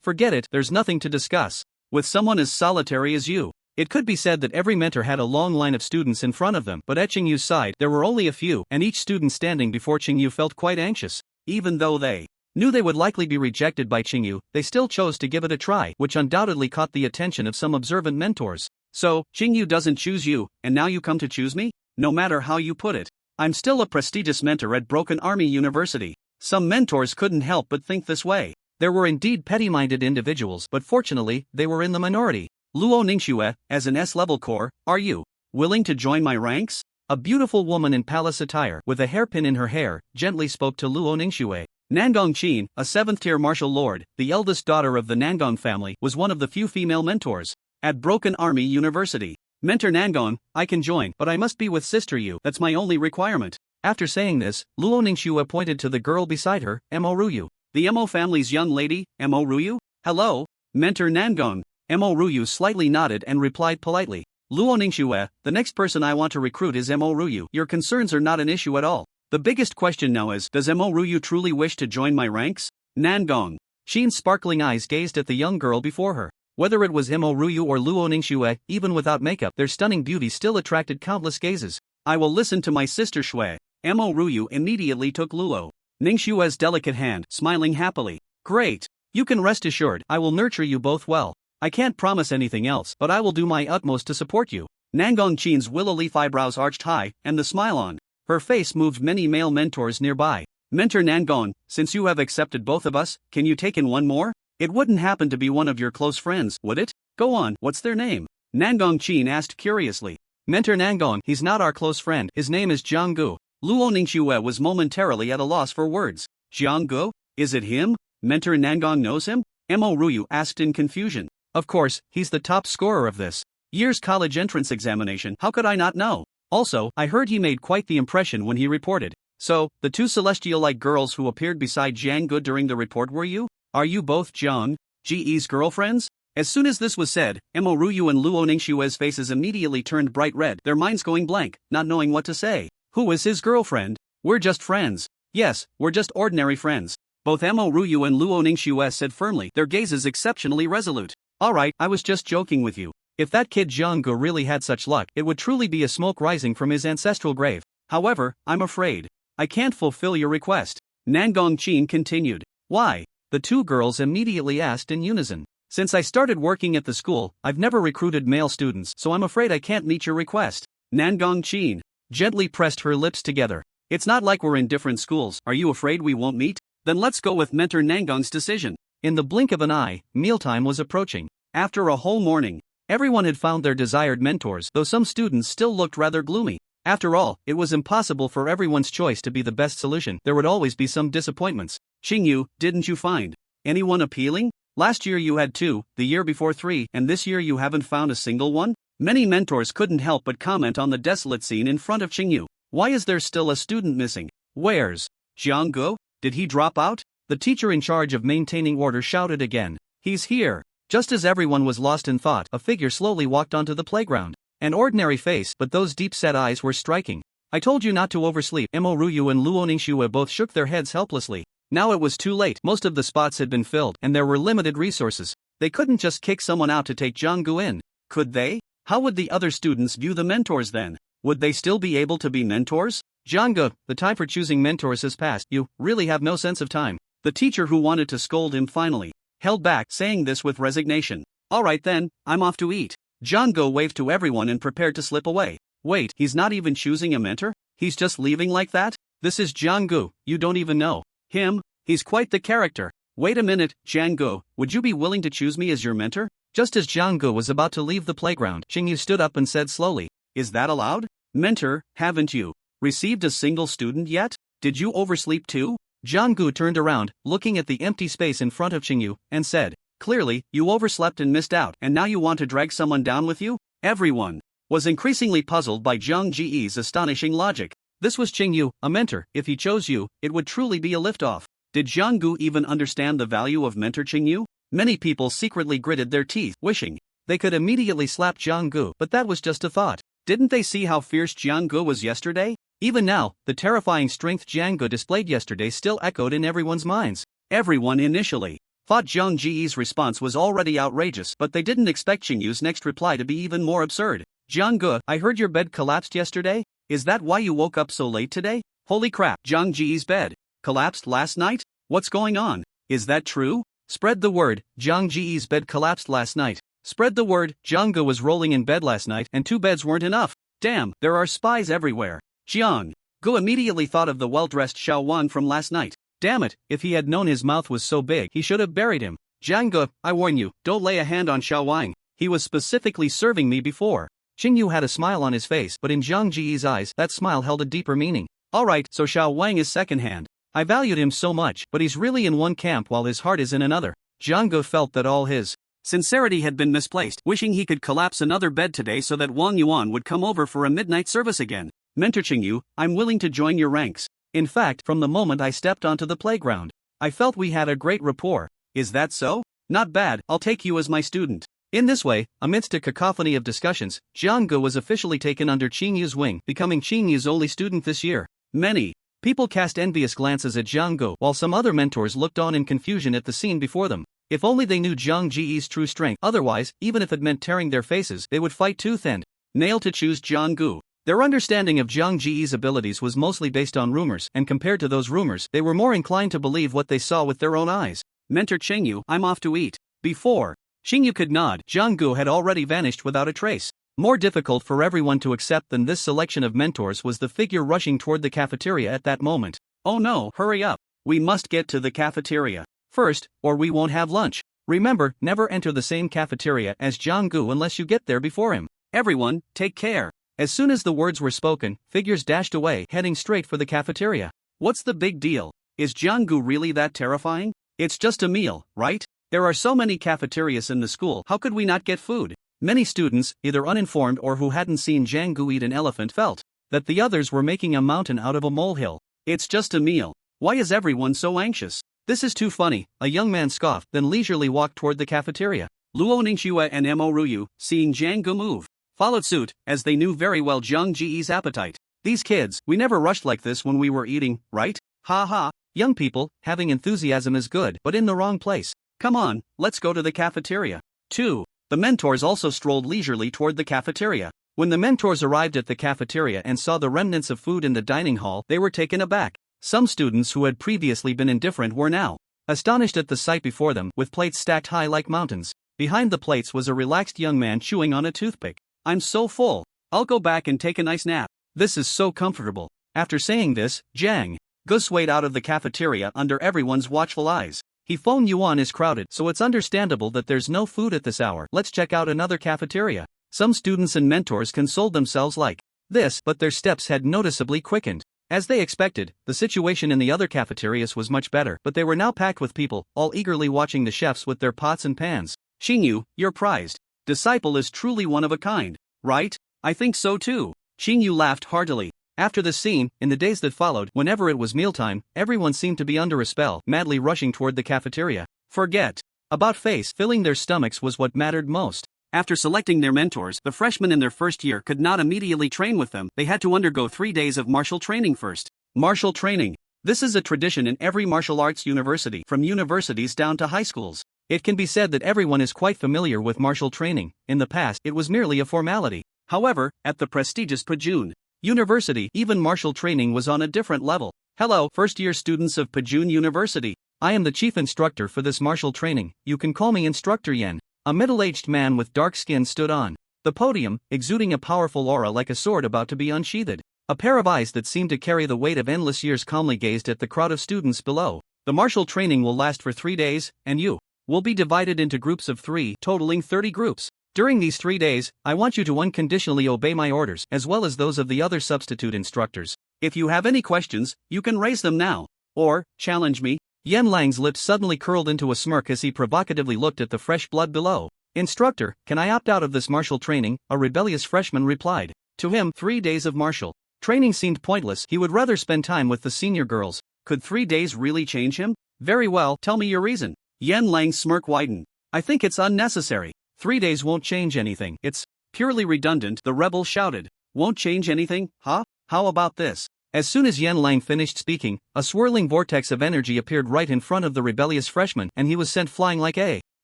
Forget it, there's nothing to discuss. With someone as solitary as you, it could be said that every mentor had a long line of students in front of them, but at Qingyu's side, there were only a few, and each student standing before Qingyu felt quite anxious. Even though they knew they would likely be rejected by Qingyu, they still chose to give it a try, which undoubtedly caught the attention of some observant mentors. So, Qingyu doesn't choose you, and now you come to choose me? No matter how you put it, I'm still a prestigious mentor at Broken Army University. Some mentors couldn't help but think this way. There were indeed petty-minded individuals, but fortunately, they were in the minority. Luo Ningxue, as an S-level core, are you willing to join my ranks? A beautiful woman in palace attire, with a hairpin in her hair, gently spoke to Luo Ningxue. Nangong Qin, a 7th-tier martial lord, the eldest daughter of the Nangong family, was one of the few female mentors at Broken Army University. Mentor Nangong, I can join, but I must be with Sister Yu, that's my only requirement. After saying this, Luo Ningxue pointed to the girl beside her, Mo Ruyu. The Mo family's young lady, Mo Ruyu? Hello, Mentor Nangong. Mo Ruyu slightly nodded and replied politely. Luo Ningxue, the next person I want to recruit is Mo Ruyu. Your concerns are not an issue at all. The biggest question now is, does Mo Ruyu truly wish to join my ranks? Nangong. Shin's sparkling eyes gazed at the young girl before her. Whether it was Mo Ruyu or Luo Ningxue, even without makeup, their stunning beauty still attracted countless gazes. I will listen to my sister Shui. Mo Ruyu immediately took Luo Ningxue's delicate hand, smiling happily. Great. You can rest assured, I will nurture you both well. I can't promise anything else, but I will do my utmost to support you. Nangong Qin's willow leaf eyebrows arched high, and the smile on her face moved many male mentors nearby. Mentor Nangong, since you have accepted both of us, can you take in one more? It wouldn't happen to be one of your close friends, would it? Go on, what's their name? Nangong Qin asked curiously. Mentor Nangong, he's not our close friend, his name is Jiang-gu. Luo Ningxue was momentarily at a loss for words. Jiang-gu? Is it him? Mentor Nangong knows him? Mo Ruyu asked in confusion. Of course, he's the top scorer of this year's college entrance examination, how could I not know? Also, I heard he made quite the impression when he reported. So, the two celestial-like girls who appeared beside Jiang-gu during the report were you? Are you both Jiang Ge's girlfriends? As soon as this was said, Mo Ruyu and Luo Ningxue's faces immediately turned bright red, their minds going blank, not knowing what to say. Who is his girlfriend? We're just friends. Yes, we're just ordinary friends. Both Mo Ruyu and Luo Ningxue said firmly, their gazes exceptionally resolute. Alright, I was just joking with you. If that kid Jiang-gu really had such luck, it would truly be a smoke rising from his ancestral grave. However, I'm afraid I can't fulfill your request. Nangong Qin continued. Why? The two girls immediately asked in unison. Since I started working at the school, I've never recruited male students, so I'm afraid I can't meet your request. Nangong Qin gently pressed her lips together. It's not like we're in different schools. Are you afraid we won't meet? Then let's go with Mentor Nangong's decision. In the blink of an eye, mealtime was approaching. After a whole morning, Everyone had found their desired mentors, though some students still looked rather gloomy. After all, it was impossible for everyone's choice to be the best solution. There would always be some disappointments. Xingyu, didn't you find anyone appealing? Last year you had 2, the year before 3, and this year you haven't found a single one? Many mentors couldn't help but comment on the desolate scene in front of Xingyu. Why is there still a student missing? Where's Jianggu? Did he drop out? The teacher in charge of maintaining order shouted again. He's here. Just as everyone was lost in thought, a figure slowly walked onto the playground. An ordinary face, but those deep-set eyes were striking. I told you not to oversleep. Mo Ruyu and Luo Ningxue both shook their heads helplessly. Now it was too late. Most of the spots had been filled, and there were limited resources. They couldn't just kick someone out to take Jianggu in. Could they? How would the other students view the mentors then? Would they still be able to be mentors? Jianggu, the time for choosing mentors has passed. You really have no sense of time. The teacher who wanted to scold him finally held back, saying this with resignation. Alright then, I'm off to eat. Jianggu waved to everyone and prepared to slip away. Wait, he's not even choosing a mentor? He's just leaving like that? This is Jianggu, you don't even know him? He's quite the character. Wait a minute, Jianggu, would you be willing to choose me as your mentor? Just as Jianggu was about to leave the playground, Xingyu stood up and said slowly, Is that allowed? Mentor, haven't you received a single student yet? Did you oversleep too? Jianggu turned around, looking at the empty space in front of Xingyu, and said, Clearly, you overslept and missed out, and now you want to drag someone down with you? Everyone was increasingly puzzled by Zhang Ji's astonishing logic. This was Xingyu, a mentor. If he chose you, it would truly be a liftoff. Did Jianggu even understand the value of mentor Xingyu? Many people secretly gritted their teeth, wishing they could immediately slap Jianggu, but that was just a thought. Didn't they see how fierce Jianggu was yesterday? Even now, the terrifying strength Jianggu displayed yesterday still echoed in everyone's minds. Everyone initially thought Zhang Ji's response was already outrageous, but they didn't expect Xingyu's next reply to be even more absurd. Jianggu, I heard your bed collapsed yesterday? Is that why you woke up so late today? Holy crap, Zhang Ji's bed collapsed last night? What's going on? Is that true? Spread the word, Zhang Ji's bed collapsed last night. Spread the word, Jianggu was rolling in bed last night and 2 beds weren't enough. Damn, there are spies everywhere. Jianggu immediately thought of the well-dressed Xiao Wang from last night. Damn it, if he had known his mouth was so big, he should have buried him. Jianggu, I warn you, don't lay a hand on Xiao Wang. He was specifically serving me before. Xingyu had a smile on his face, but in Zhang Ji's eyes, that smile held a deeper meaning. Alright, so Xiao Wang is second-hand. I valued him so much, but he's really in one camp while his heart is in another. Jianggu felt that all his sincerity had been misplaced, wishing he could collapse another bed today so that Wang Yuan would come over for a midnight service again. Mentor Xingyu, I'm willing to join your ranks. In fact, from the moment I stepped onto the playground, I felt we had a great rapport. Is that so? Not bad, I'll take you as my student. In this way, amidst a cacophony of discussions, Jianggu was officially taken under Qingyu's wing, becoming Qingyu's only student this year. Many people cast envious glances at Jianggu, while some other mentors looked on in confusion at the scene before them. If only they knew Zhang Ji's true strength. Otherwise, even if it meant tearing their faces, they would fight tooth and nail to choose Jianggu. Their understanding of Zhang Ji's abilities was mostly based on rumors, and compared to those rumors, they were more inclined to believe what they saw with their own eyes. Mentor Xingyu, I'm off to eat. Before Xingyu could nod, Jianggu had already vanished without a trace. More difficult for everyone to accept than this selection of mentors was the figure rushing toward the cafeteria at that moment. Oh no, hurry up. We must get to the cafeteria first, or we won't have lunch. Remember, never enter the same cafeteria as Jianggu unless you get there before him. Everyone, take care. As soon as the words were spoken, figures dashed away, heading straight for the cafeteria. What's the big deal? Is Jianggu really that terrifying? It's just a meal, right? There are so many cafeterias in the school, how could we not get food? Many students, either uninformed or who hadn't seen Jianggu eat an elephant, felt that the others were making a mountain out of a molehill. It's just a meal. Why is everyone so anxious? This is too funny, a young man scoffed, then leisurely walked toward the cafeteria. Luo Ningxue and Mo Ruyu, seeing Jianggu move, followed suit, as they knew very well Zhang Ji's appetite. These kids, we never rushed like this when we were eating, right? Ha ha. Young people, having enthusiasm is good, but in the wrong place. Come on, let's go to the cafeteria. 2. The mentors also strolled leisurely toward the cafeteria. When the mentors arrived at the cafeteria and saw the remnants of food in the dining hall, they were taken aback. Some students who had previously been indifferent were now astonished at the sight before them, with plates stacked high like mountains. Behind the plates was a relaxed young man chewing on a toothpick. I'm so full. I'll go back and take a nice nap. This is so comfortable. After saying this, Jiang Gu swayed out of the cafeteria under everyone's watchful eyes. He phone Yuan is crowded, so it's understandable that there's no food at this hour. Let's check out another cafeteria. Some students and mentors consoled themselves like this, but their steps had noticeably quickened. As they expected, the situation in the other cafeterias was much better, but they were now packed with people, all eagerly watching the chefs with their pots and pans. Xingyu, your prized disciple is truly one of a kind, right? I think so too. Xingyu laughed heartily. After this scene, in the days that followed, whenever it was mealtime, everyone seemed to be under a spell, madly rushing toward the cafeteria. Forget about face, filling their stomachs was what mattered most. After selecting their mentors, the freshmen in their first year could not immediately train with them. They had to undergo 3 days of martial training first. Martial training. This is a tradition in every martial arts university, from universities down to high schools. It can be said that everyone is quite familiar with martial training. In the past, it was merely a formality. However, at the prestigious Pajun University, even martial training was on a different level. Hello, first-year students of Pajun University. I am the chief instructor for this martial training. You can call me Instructor Yen. A middle-aged man with dark skin stood on the podium, exuding a powerful aura like a sword about to be unsheathed. A pair of eyes that seemed to carry the weight of endless years calmly gazed at the crowd of students below. The martial training will last for 3 days, and you will be divided into groups of 3, totaling 30 groups. During these 3 days, I want you to unconditionally obey my orders, as well as those of the other substitute instructors. If you have any questions, you can raise them now. Or, challenge me. Yan Lang's lips suddenly curled into a smirk as he provocatively looked at the fresh blood below. Instructor, can I opt out of this martial training? A rebellious freshman replied. To him, 3 days of martial training seemed pointless. He would rather spend time with the senior girls. Could 3 days really change him? Very well, tell me your reason. Yan Lang's smirk widened. I think it's unnecessary. 3 days won't change anything. It's purely redundant, the rebel shouted. Won't change anything, huh? How about this? As soon as Yan Lang finished speaking, a swirling vortex of energy appeared right in front of the rebellious freshman, and he was sent flying like a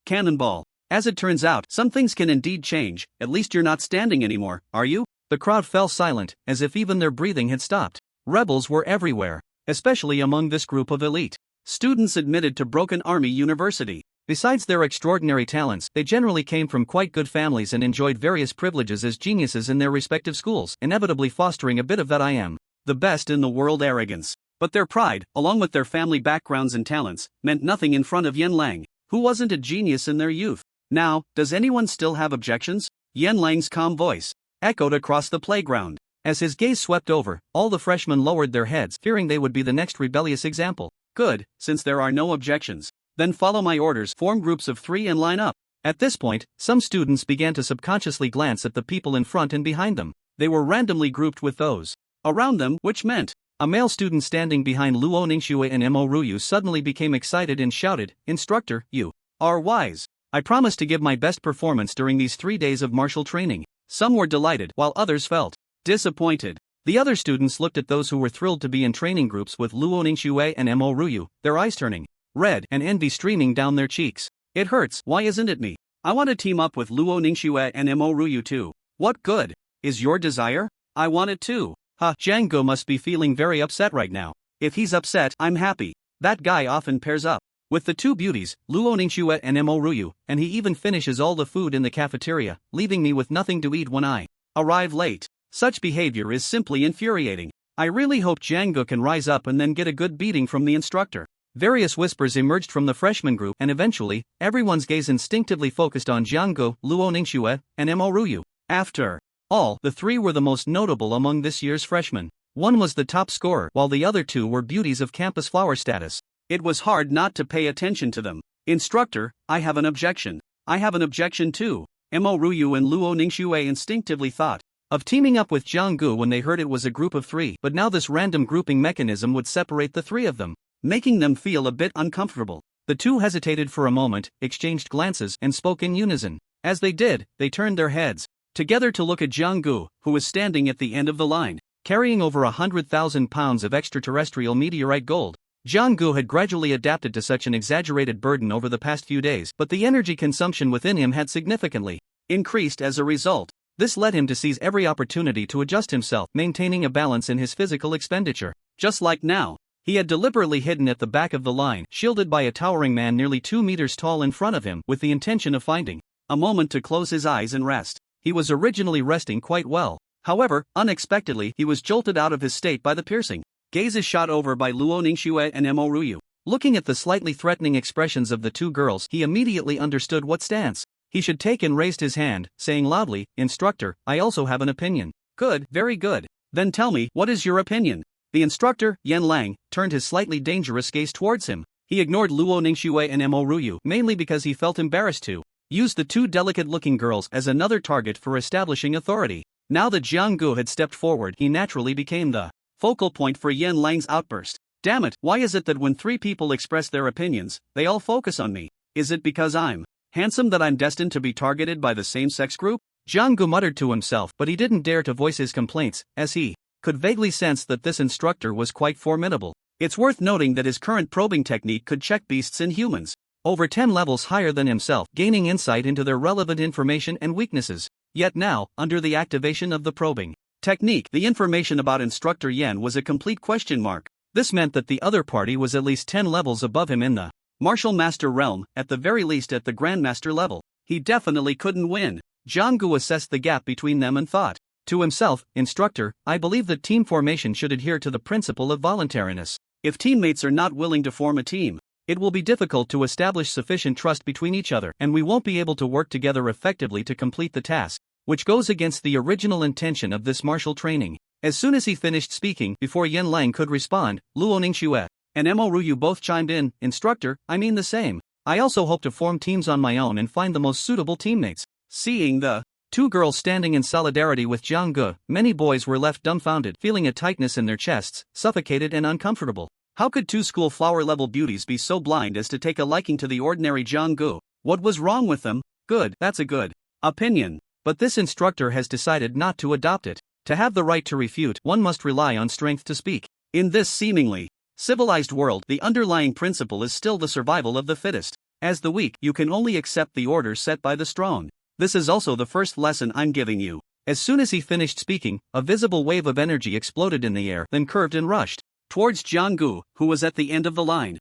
cannonball. As it turns out, some things can indeed change. At least you're not standing anymore, are you? The crowd fell silent, as if even their breathing had stopped. Rebels were everywhere, especially among this group of elite students admitted to Broken Army University. Besides their extraordinary talents, they generally came from quite good families and enjoyed various privileges as geniuses in their respective schools, inevitably fostering a bit of that I am the best in the world arrogance. But their pride, along with their family backgrounds and talents, meant nothing in front of Yan Lang, who wasn't a genius in their youth. Now, does anyone still have objections? Yan Lang's calm voice echoed across the playground. As his gaze swept over, all the freshmen lowered their heads, fearing they would be the next rebellious example. Good, since there are no objections. Then follow my orders, form groups of 3 and line up. At this point, some students began to subconsciously glance at the people in front and behind them. They were randomly grouped with those around them, which meant a male student standing behind Luo Ningxue and Mo Ruyu suddenly became excited and shouted, Instructor, you are wise. I promise to give my best performance during these 3 days of martial training. Some were delighted, while others felt disappointed. The other students looked at those who were thrilled to be in training groups with Luo Ningxue and Mo Ruyu, their eyes turning red and envy streaming down their cheeks. It hurts, why isn't it me? I want to team up with Luo Ningxue and Mo Ruyu too. What good is your desire? I want it too. Jiang Gu must be feeling very upset right now. If he's upset, I'm happy. That guy often pairs up with the 2 beauties, Luo Ningxue and Mo Ruyu, and he even finishes all the food in the cafeteria, leaving me with nothing to eat when I arrive late. Such behavior is simply infuriating. I really hope Jiang Gu can rise up and then get a good beating from the instructor. Various whispers emerged from the freshman group, and eventually, everyone's gaze instinctively focused on Jiang Gu, Luo Ningxue, and Mo Ruyu. After all, the 3 were the most notable among this year's freshmen. One was the top scorer, while the other 2 were beauties of campus flower status. It was hard not to pay attention to them. Instructor, I have an objection. I have an objection too. Mo Ruyu and Luo Ningxue instinctively thought of teaming up with Jiang Gu when they heard it was a group of 3, but now this random grouping mechanism would separate the 3 of them, making them feel a bit uncomfortable. The 2 hesitated for a moment, exchanged glances, and spoke in unison. As they did, they turned their heads together to look at Jiang Gu, who was standing at the end of the line, carrying over 100,000 pounds of extraterrestrial meteorite gold. Jiang Gu had gradually adapted to such an exaggerated burden over the past few days, but the energy consumption within him had significantly increased as a result. This led him to seize every opportunity to adjust himself, maintaining a balance in his physical expenditure. Just like now, he had deliberately hidden at the back of the line, shielded by a towering man nearly 2 meters tall in front of him, with the intention of finding a moment to close his eyes and rest. He was originally resting quite well. However, unexpectedly, he was jolted out of his state by the piercing gaze is shot over by Luo Ningxue and Mo Ruyu. Looking at the slightly threatening expressions of the two girls, he immediately understood what stance he should take and raised his hand, saying loudly, "Instructor, I also have an opinion." "Good, very good. Then tell me, what is your opinion?" The instructor, Yan Lang, turned his slightly dangerous gaze towards him. He ignored Luo Ningxue and Mo Ruyu mainly because he felt embarrassed to use the two delicate-looking girls as another target for establishing authority. Now that Jiang Gu had stepped forward, he naturally became the focal point for Yan Lang's outburst. "Damn it, why is it that when three people express their opinions, they all focus on me? Is it because I'm handsome that I'm destined to be targeted by the same-sex group?" Jiang Gu muttered to himself, but he didn't dare to voice his complaints, as he could vaguely sense that this instructor was quite formidable. It's worth noting that his current probing technique could check beasts and humans over 10 levels higher than himself, gaining insight into their relevant information and weaknesses. Yet now, under the activation of the probing technique, the information about Instructor Yan was a complete question mark. This meant that the other party was at least 10 levels above him in the martial master realm, at the very least at the grandmaster level. He definitely couldn't win. Jiang Gu assessed the gap between them and thought to himself, "Instructor, I believe that team formation should adhere to the principle of voluntariness. If teammates are not willing to form a team, it will be difficult to establish sufficient trust between each other, and we won't be able to work together effectively to complete the task, which goes against the original intention of this martial training." As soon as he finished speaking, before Yan Lang could respond, Luo Ningxue and Mo Ruyu both chimed in, "Instructor, I mean the same. I also hope to form teams on my own and find the most suitable teammates." Seeing the two girls standing in solidarity with Jiang Gu, many boys were left dumbfounded, feeling a tightness in their chests, suffocated and uncomfortable. How could two school flower-level beauties be so blind as to take a liking to the ordinary Jiang Gu? What was wrong with them? Good, that's a good opinion. But this instructor has decided not to adopt it. To have the right to refute, one must rely on strength to speak. In this seemingly civilized world, the underlying principle is still the survival of the fittest. As the weak, you can only accept the orders set by the strong. This is also the first lesson I'm giving you. As soon as he finished speaking, a visible wave of energy exploded in the air, then curved and rushed towards Jiang Gu, who was at the end of the line.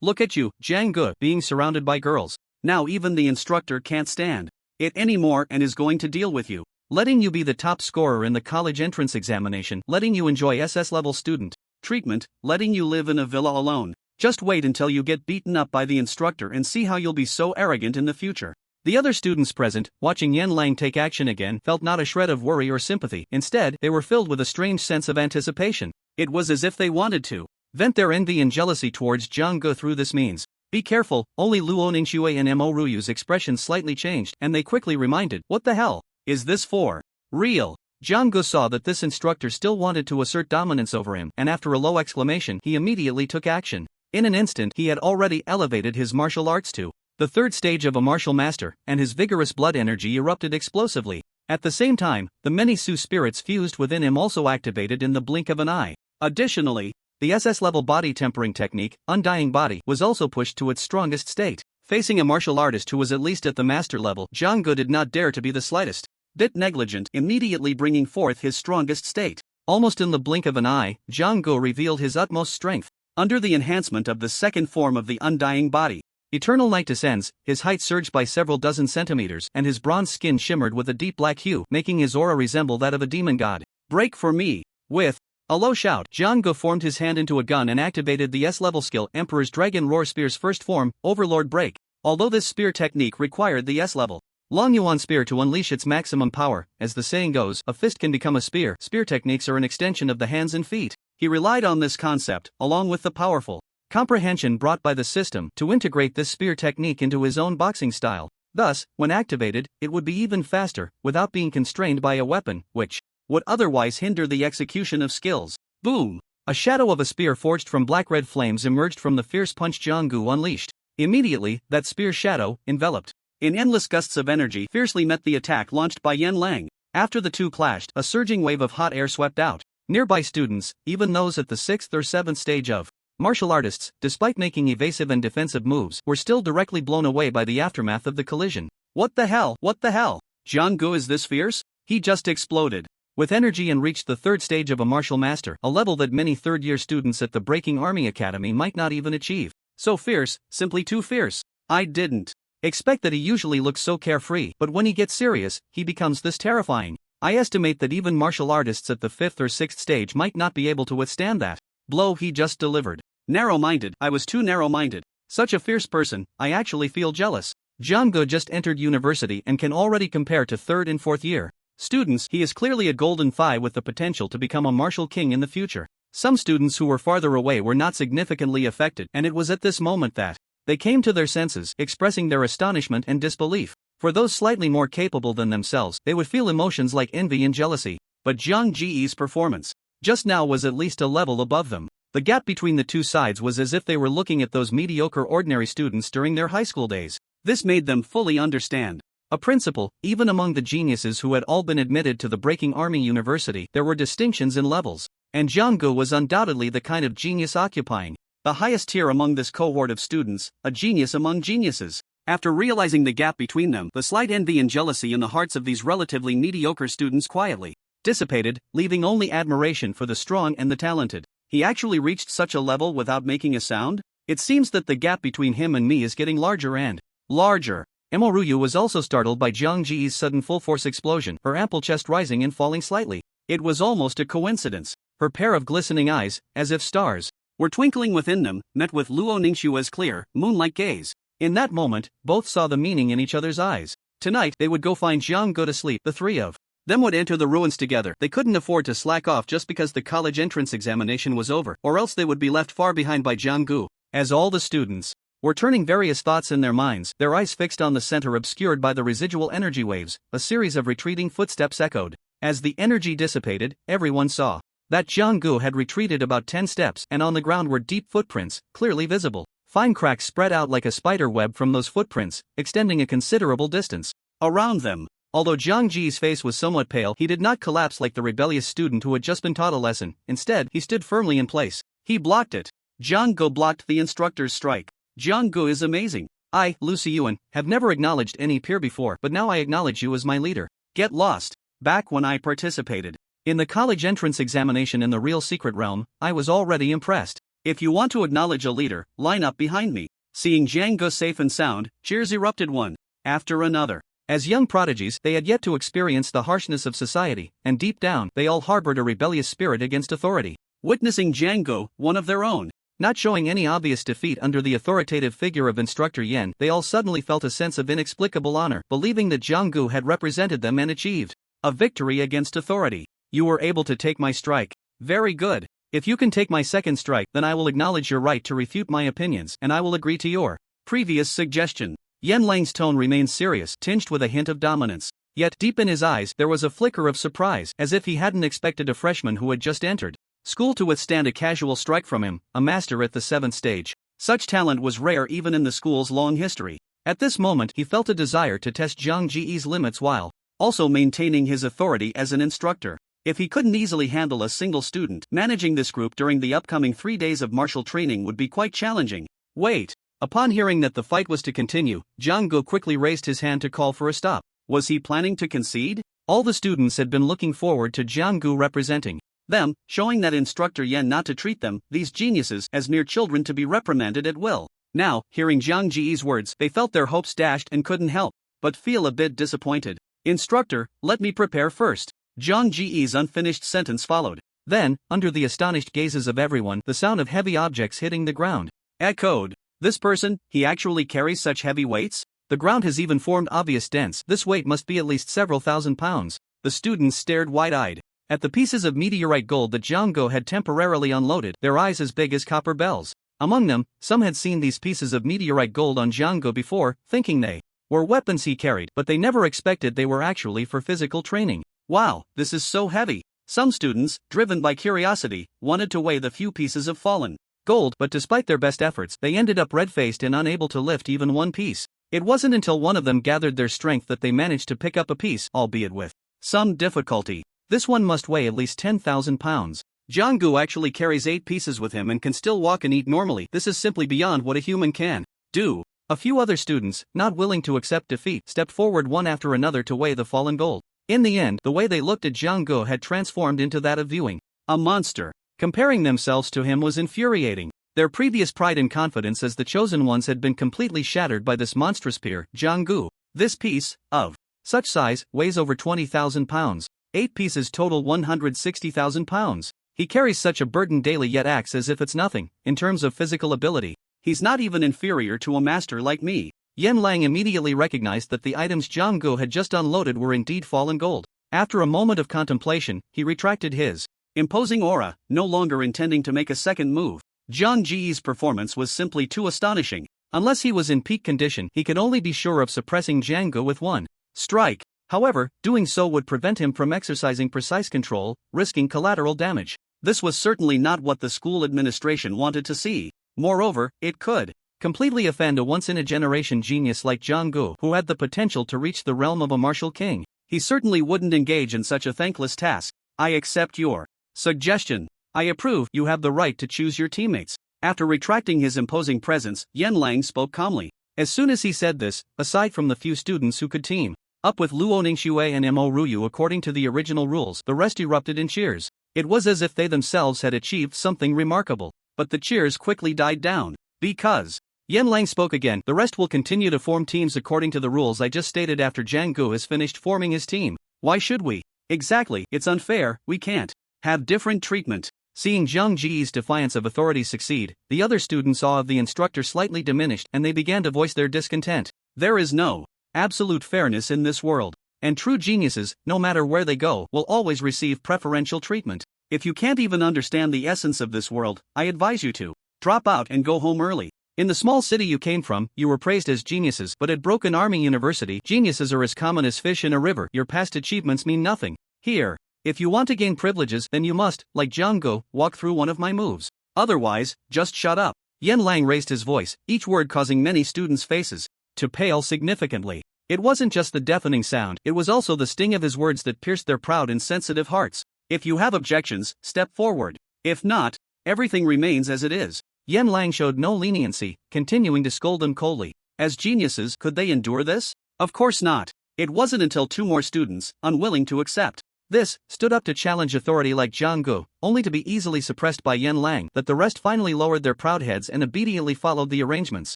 Look at you, Jiang Gu, being surrounded by girls. Now even the instructor can't stand it anymore and is going to deal with you. Letting you be the top scorer in the college entrance examination, letting you enjoy SS-level student treatment, letting you live in a villa alone. Just wait until you get beaten up by the instructor and see how you'll be so arrogant in the future. The other students present, watching Yan Lang take action again, felt not a shred of worry or sympathy. Instead, they were filled with a strange sense of anticipation. It was as if they wanted to vent their envy and jealousy towards Jiang Gu through this means. Be careful, only Luo Ningxue and Mo Ruyu's expression slightly changed, and they quickly reminded, "What the hell is this for real?" Jiang Gu saw that this instructor still wanted to assert dominance over him, and after a low exclamation, he immediately took action. In an instant, he had already elevated his martial arts to the third stage of a martial master, and his vigorous blood energy erupted explosively. At the same time, the many Su spirits fused within him also activated in the blink of an eye. Additionally, the SS-level body tempering technique, Undying Body, was also pushed to its strongest state. Facing a martial artist who was at least at the master level, Jiang Gu did not dare to be the slightest bit negligent, immediately bringing forth his strongest state. Almost in the blink of an eye, Jiang Gu revealed his utmost strength. Under the enhancement of the second form of the Undying Body, Eternal Night descends, his height surged by several dozen centimeters, and his bronze skin shimmered with a deep black hue, making his aura resemble that of a demon god. "Break for me!" With a low shout, Jiang Gu formed his hand into a gun and activated the S-level skill Emperor's Dragon Roar Spear's first form, Overlord Break. Although this spear technique required the S-level Long Yuan spear to unleash its maximum power, as the saying goes, a fist can become a spear. Spear techniques are an extension of the hands and feet. He relied on this concept, along with the powerful comprehension brought by the system, to integrate this spear technique into his own boxing style. Thus, when activated, it would be even faster, without being constrained by a weapon, which would otherwise hinder the execution of skills. Boom! A shadow of a spear forged from black-red flames emerged from the fierce punch Jiang Gu unleashed. Immediately, that spear shadow, enveloped in endless gusts of energy, fiercely met the attack launched by Yan Lang. After the two clashed, a surging wave of hot air swept out. Nearby students, even those at the 6th or 7th stage of martial artists, despite making evasive and defensive moves, were still directly blown away by the aftermath of the collision. What the hell? What the hell? Jiang Gu is this fierce? He just exploded with energy and reached the third stage of a martial master, a level that many third-year students at the Breaking Army Academy might not even achieve. So fierce, simply too fierce. I didn't expect that he usually looks so carefree, but when he gets serious, he becomes this terrifying. I estimate that even martial artists at the 5th or 6th stage might not be able to withstand that blow he just delivered. Narrow-minded, I was too narrow-minded. Such a fierce person, I actually feel jealous. Jiang just entered university and can already compare to 3rd and 4th year students. He is clearly a golden thigh with the potential to become a martial king in the future. Some students who were farther away were not significantly affected, and it was at this moment that they came to their senses, expressing their astonishment and disbelief. For those slightly more capable than themselves, they would feel emotions like envy and jealousy. But Jiang Ji's performance just now was at least a level above them. The gap between the two sides was as if they were looking at those mediocre ordinary students during their high school days. This made them fully understand. A principle, even among the geniuses who had all been admitted to the Breaking Army University, there were distinctions in levels. And Jiang was undoubtedly the kind of genius occupying the highest tier among this cohort of students, a genius among geniuses. After realizing the gap between them, the slight envy and jealousy in the hearts of these relatively mediocre students quietly dissipated, leaving only admiration for the strong and the talented. He actually reached such a level without making a sound? It seems that the gap between him and me is getting larger and larger. Emoruyu was also startled by Jiang Ji's sudden full-force explosion, her ample chest rising and falling slightly. It was almost a coincidence. Her pair of glistening eyes, as if stars were twinkling within them, met with Luo Ningxua's clear, moonlight gaze. In that moment, both saw the meaning in each other's eyes. Tonight, they would go find Jiang to sleep. The three of them would enter the ruins together. They couldn't afford to slack off just because the college entrance examination was over, or else they would be left far behind by Jiang. As all the students were turning various thoughts in their minds, their eyes fixed on the center obscured by the residual energy waves, a series of retreating footsteps echoed. As the energy dissipated, everyone saw that Jiang had retreated about 10 steps, and on the ground were deep footprints, clearly visible. Fine cracks spread out like a spider web from those footprints, extending a considerable distance around them. Although Jiang face was somewhat pale, he did not collapse like the rebellious student who had just been taught a lesson. Instead, he stood firmly in place. He blocked it. Jiang blocked the instructor's strike. Jiang is amazing. I, Lu Siyuan, have never acknowledged any peer before, but now I acknowledge you as my leader. Get lost. Back when I participated in the college entrance examination in the real secret realm, I was already impressed. If you want to acknowledge a leader, line up behind me. Seeing Jiang safe and sound, cheers erupted one after another. As young prodigies, they had yet to experience the harshness of society, and deep down, they all harbored a rebellious spirit against authority. Witnessing Jiang, one of their own, not showing any obvious defeat under the authoritative figure of Instructor Yen, they all suddenly felt a sense of inexplicable honor, believing that Jiang had represented them and achieved a victory against authority. You were able to take my strike. Very good. If you can take my second strike, then I will acknowledge your right to refute my opinions, and I will agree to your previous suggestion. Yen Lang's tone remained serious, tinged with a hint of dominance. Yet, deep in his eyes, there was a flicker of surprise, as if he hadn't expected a freshman who had just entered school to withstand a casual strike from him, a master at the 7th stage. Such talent was rare even in the school's long history. At this moment, he felt a desire to test Jiang limits while also maintaining his authority as an instructor. If he couldn't easily handle a single student, managing this group during the upcoming 3 days of martial training would be quite challenging. Wait. Upon hearing that the fight was to continue, Jiang quickly raised his hand to call for a stop. Was he planning to concede? All the students had been looking forward to Jiang representing them, showing that Instructor Yen not to treat them, these geniuses, as mere children to be reprimanded at will. Now, hearing Jiang words, they felt their hopes dashed and couldn't help but feel a bit disappointed. Instructor, let me prepare first. Jiang's unfinished sentence followed. Then, under the astonished gazes of everyone, the sound of heavy objects hitting the ground echoed. This person, he actually carries such heavy weights? The ground has even formed obvious dents. This weight must be at least several thousand pounds. The students stared wide-eyed at the pieces of meteorite gold that Jiang had temporarily unloaded, their eyes as big as copper bells. Among them, some had seen these pieces of meteorite gold on Jiang before, thinking they were weapons he carried, but they never expected they were actually for physical training. Wow, this is so heavy. Some students, driven by curiosity, wanted to weigh the few pieces of fallen gold, but despite their best efforts, they ended up red-faced and unable to lift even one piece. It wasn't until one of them gathered their strength that they managed to pick up a piece, albeit with some difficulty. This one must weigh at least 10,000 pounds. Jiang actually carries 8 pieces with him and can still walk and eat normally. This is simply beyond what a human can do. A few other students, not willing to accept defeat, stepped forward one after another to weigh the fallen gold. In the end, the way they looked at Jiang had transformed into that of viewing a monster. Comparing themselves to him was infuriating. Their previous pride and confidence as the chosen ones had been completely shattered by this monstrous peer, Jiang. This piece, of such size, weighs over 20,000 pounds. 8 pieces total 160,000 pounds. He carries such a burden daily yet acts as if it's nothing, in terms of physical ability. He's not even inferior to a master like me. Yan Lang immediately recognized that the items Jiang Gu had just unloaded were indeed fallen gold. After a moment of contemplation, he retracted his imposing aura, no longer intending to make a second move. Jiang Ji's performance was simply too astonishing. Unless he was in peak condition, he could only be sure of suppressing Jiang Gu with one strike. However, doing so would prevent him from exercising precise control, risking collateral damage. This was certainly not what the school administration wanted to see. Moreover, it could completely offend a once-in-a-generation genius like Jiang Gu, who had the potential to reach the realm of a martial king. He certainly wouldn't engage in such a thankless task. I accept your suggestion. I approve. You have the right to choose your teammates. After retracting his imposing presence, Yan Lang spoke calmly. As soon as he said this, aside from the few students who could team up with Luo Ningxue and Mo Ruyu according to the original rules, the rest erupted in cheers. It was as if they themselves had achieved something remarkable. But the cheers quickly died down. Because Yan Lang spoke again, the rest will continue to form teams according to the rules I just stated after Jiang Gu has finished forming his team. Why should we? Exactly, it's unfair, we can't have different treatment. Seeing Jiang Ji's defiance of authority succeed, the other students' awe of the instructor slightly diminished and they began to voice their discontent. There is no absolute fairness in this world, and true geniuses, no matter where they go, will always receive preferential treatment. If you can't even understand the essence of this world, I advise you to drop out and go home early. In the small city you came from, you were praised as geniuses, but at Broken Army University, geniuses are as common as fish in a river. Your past achievements mean nothing. Here, if you want to gain privileges, then you must, like Jiang Gu, walk through one of my moves. Otherwise, just shut up. Yan Lang raised his voice, each word causing many students' faces to pale significantly. It wasn't just the deafening sound, it was also the sting of his words that pierced their proud and sensitive hearts. If you have objections, step forward. If not, everything remains as it is. Yan Lang showed no leniency, continuing to scold them coldly. As geniuses, could they endure this? Of course not. It wasn't until two more students, unwilling to accept this, stood up to challenge authority like Jiang Gu, only to be easily suppressed by Yan Lang, that the rest finally lowered their proud heads and obediently followed the arrangements.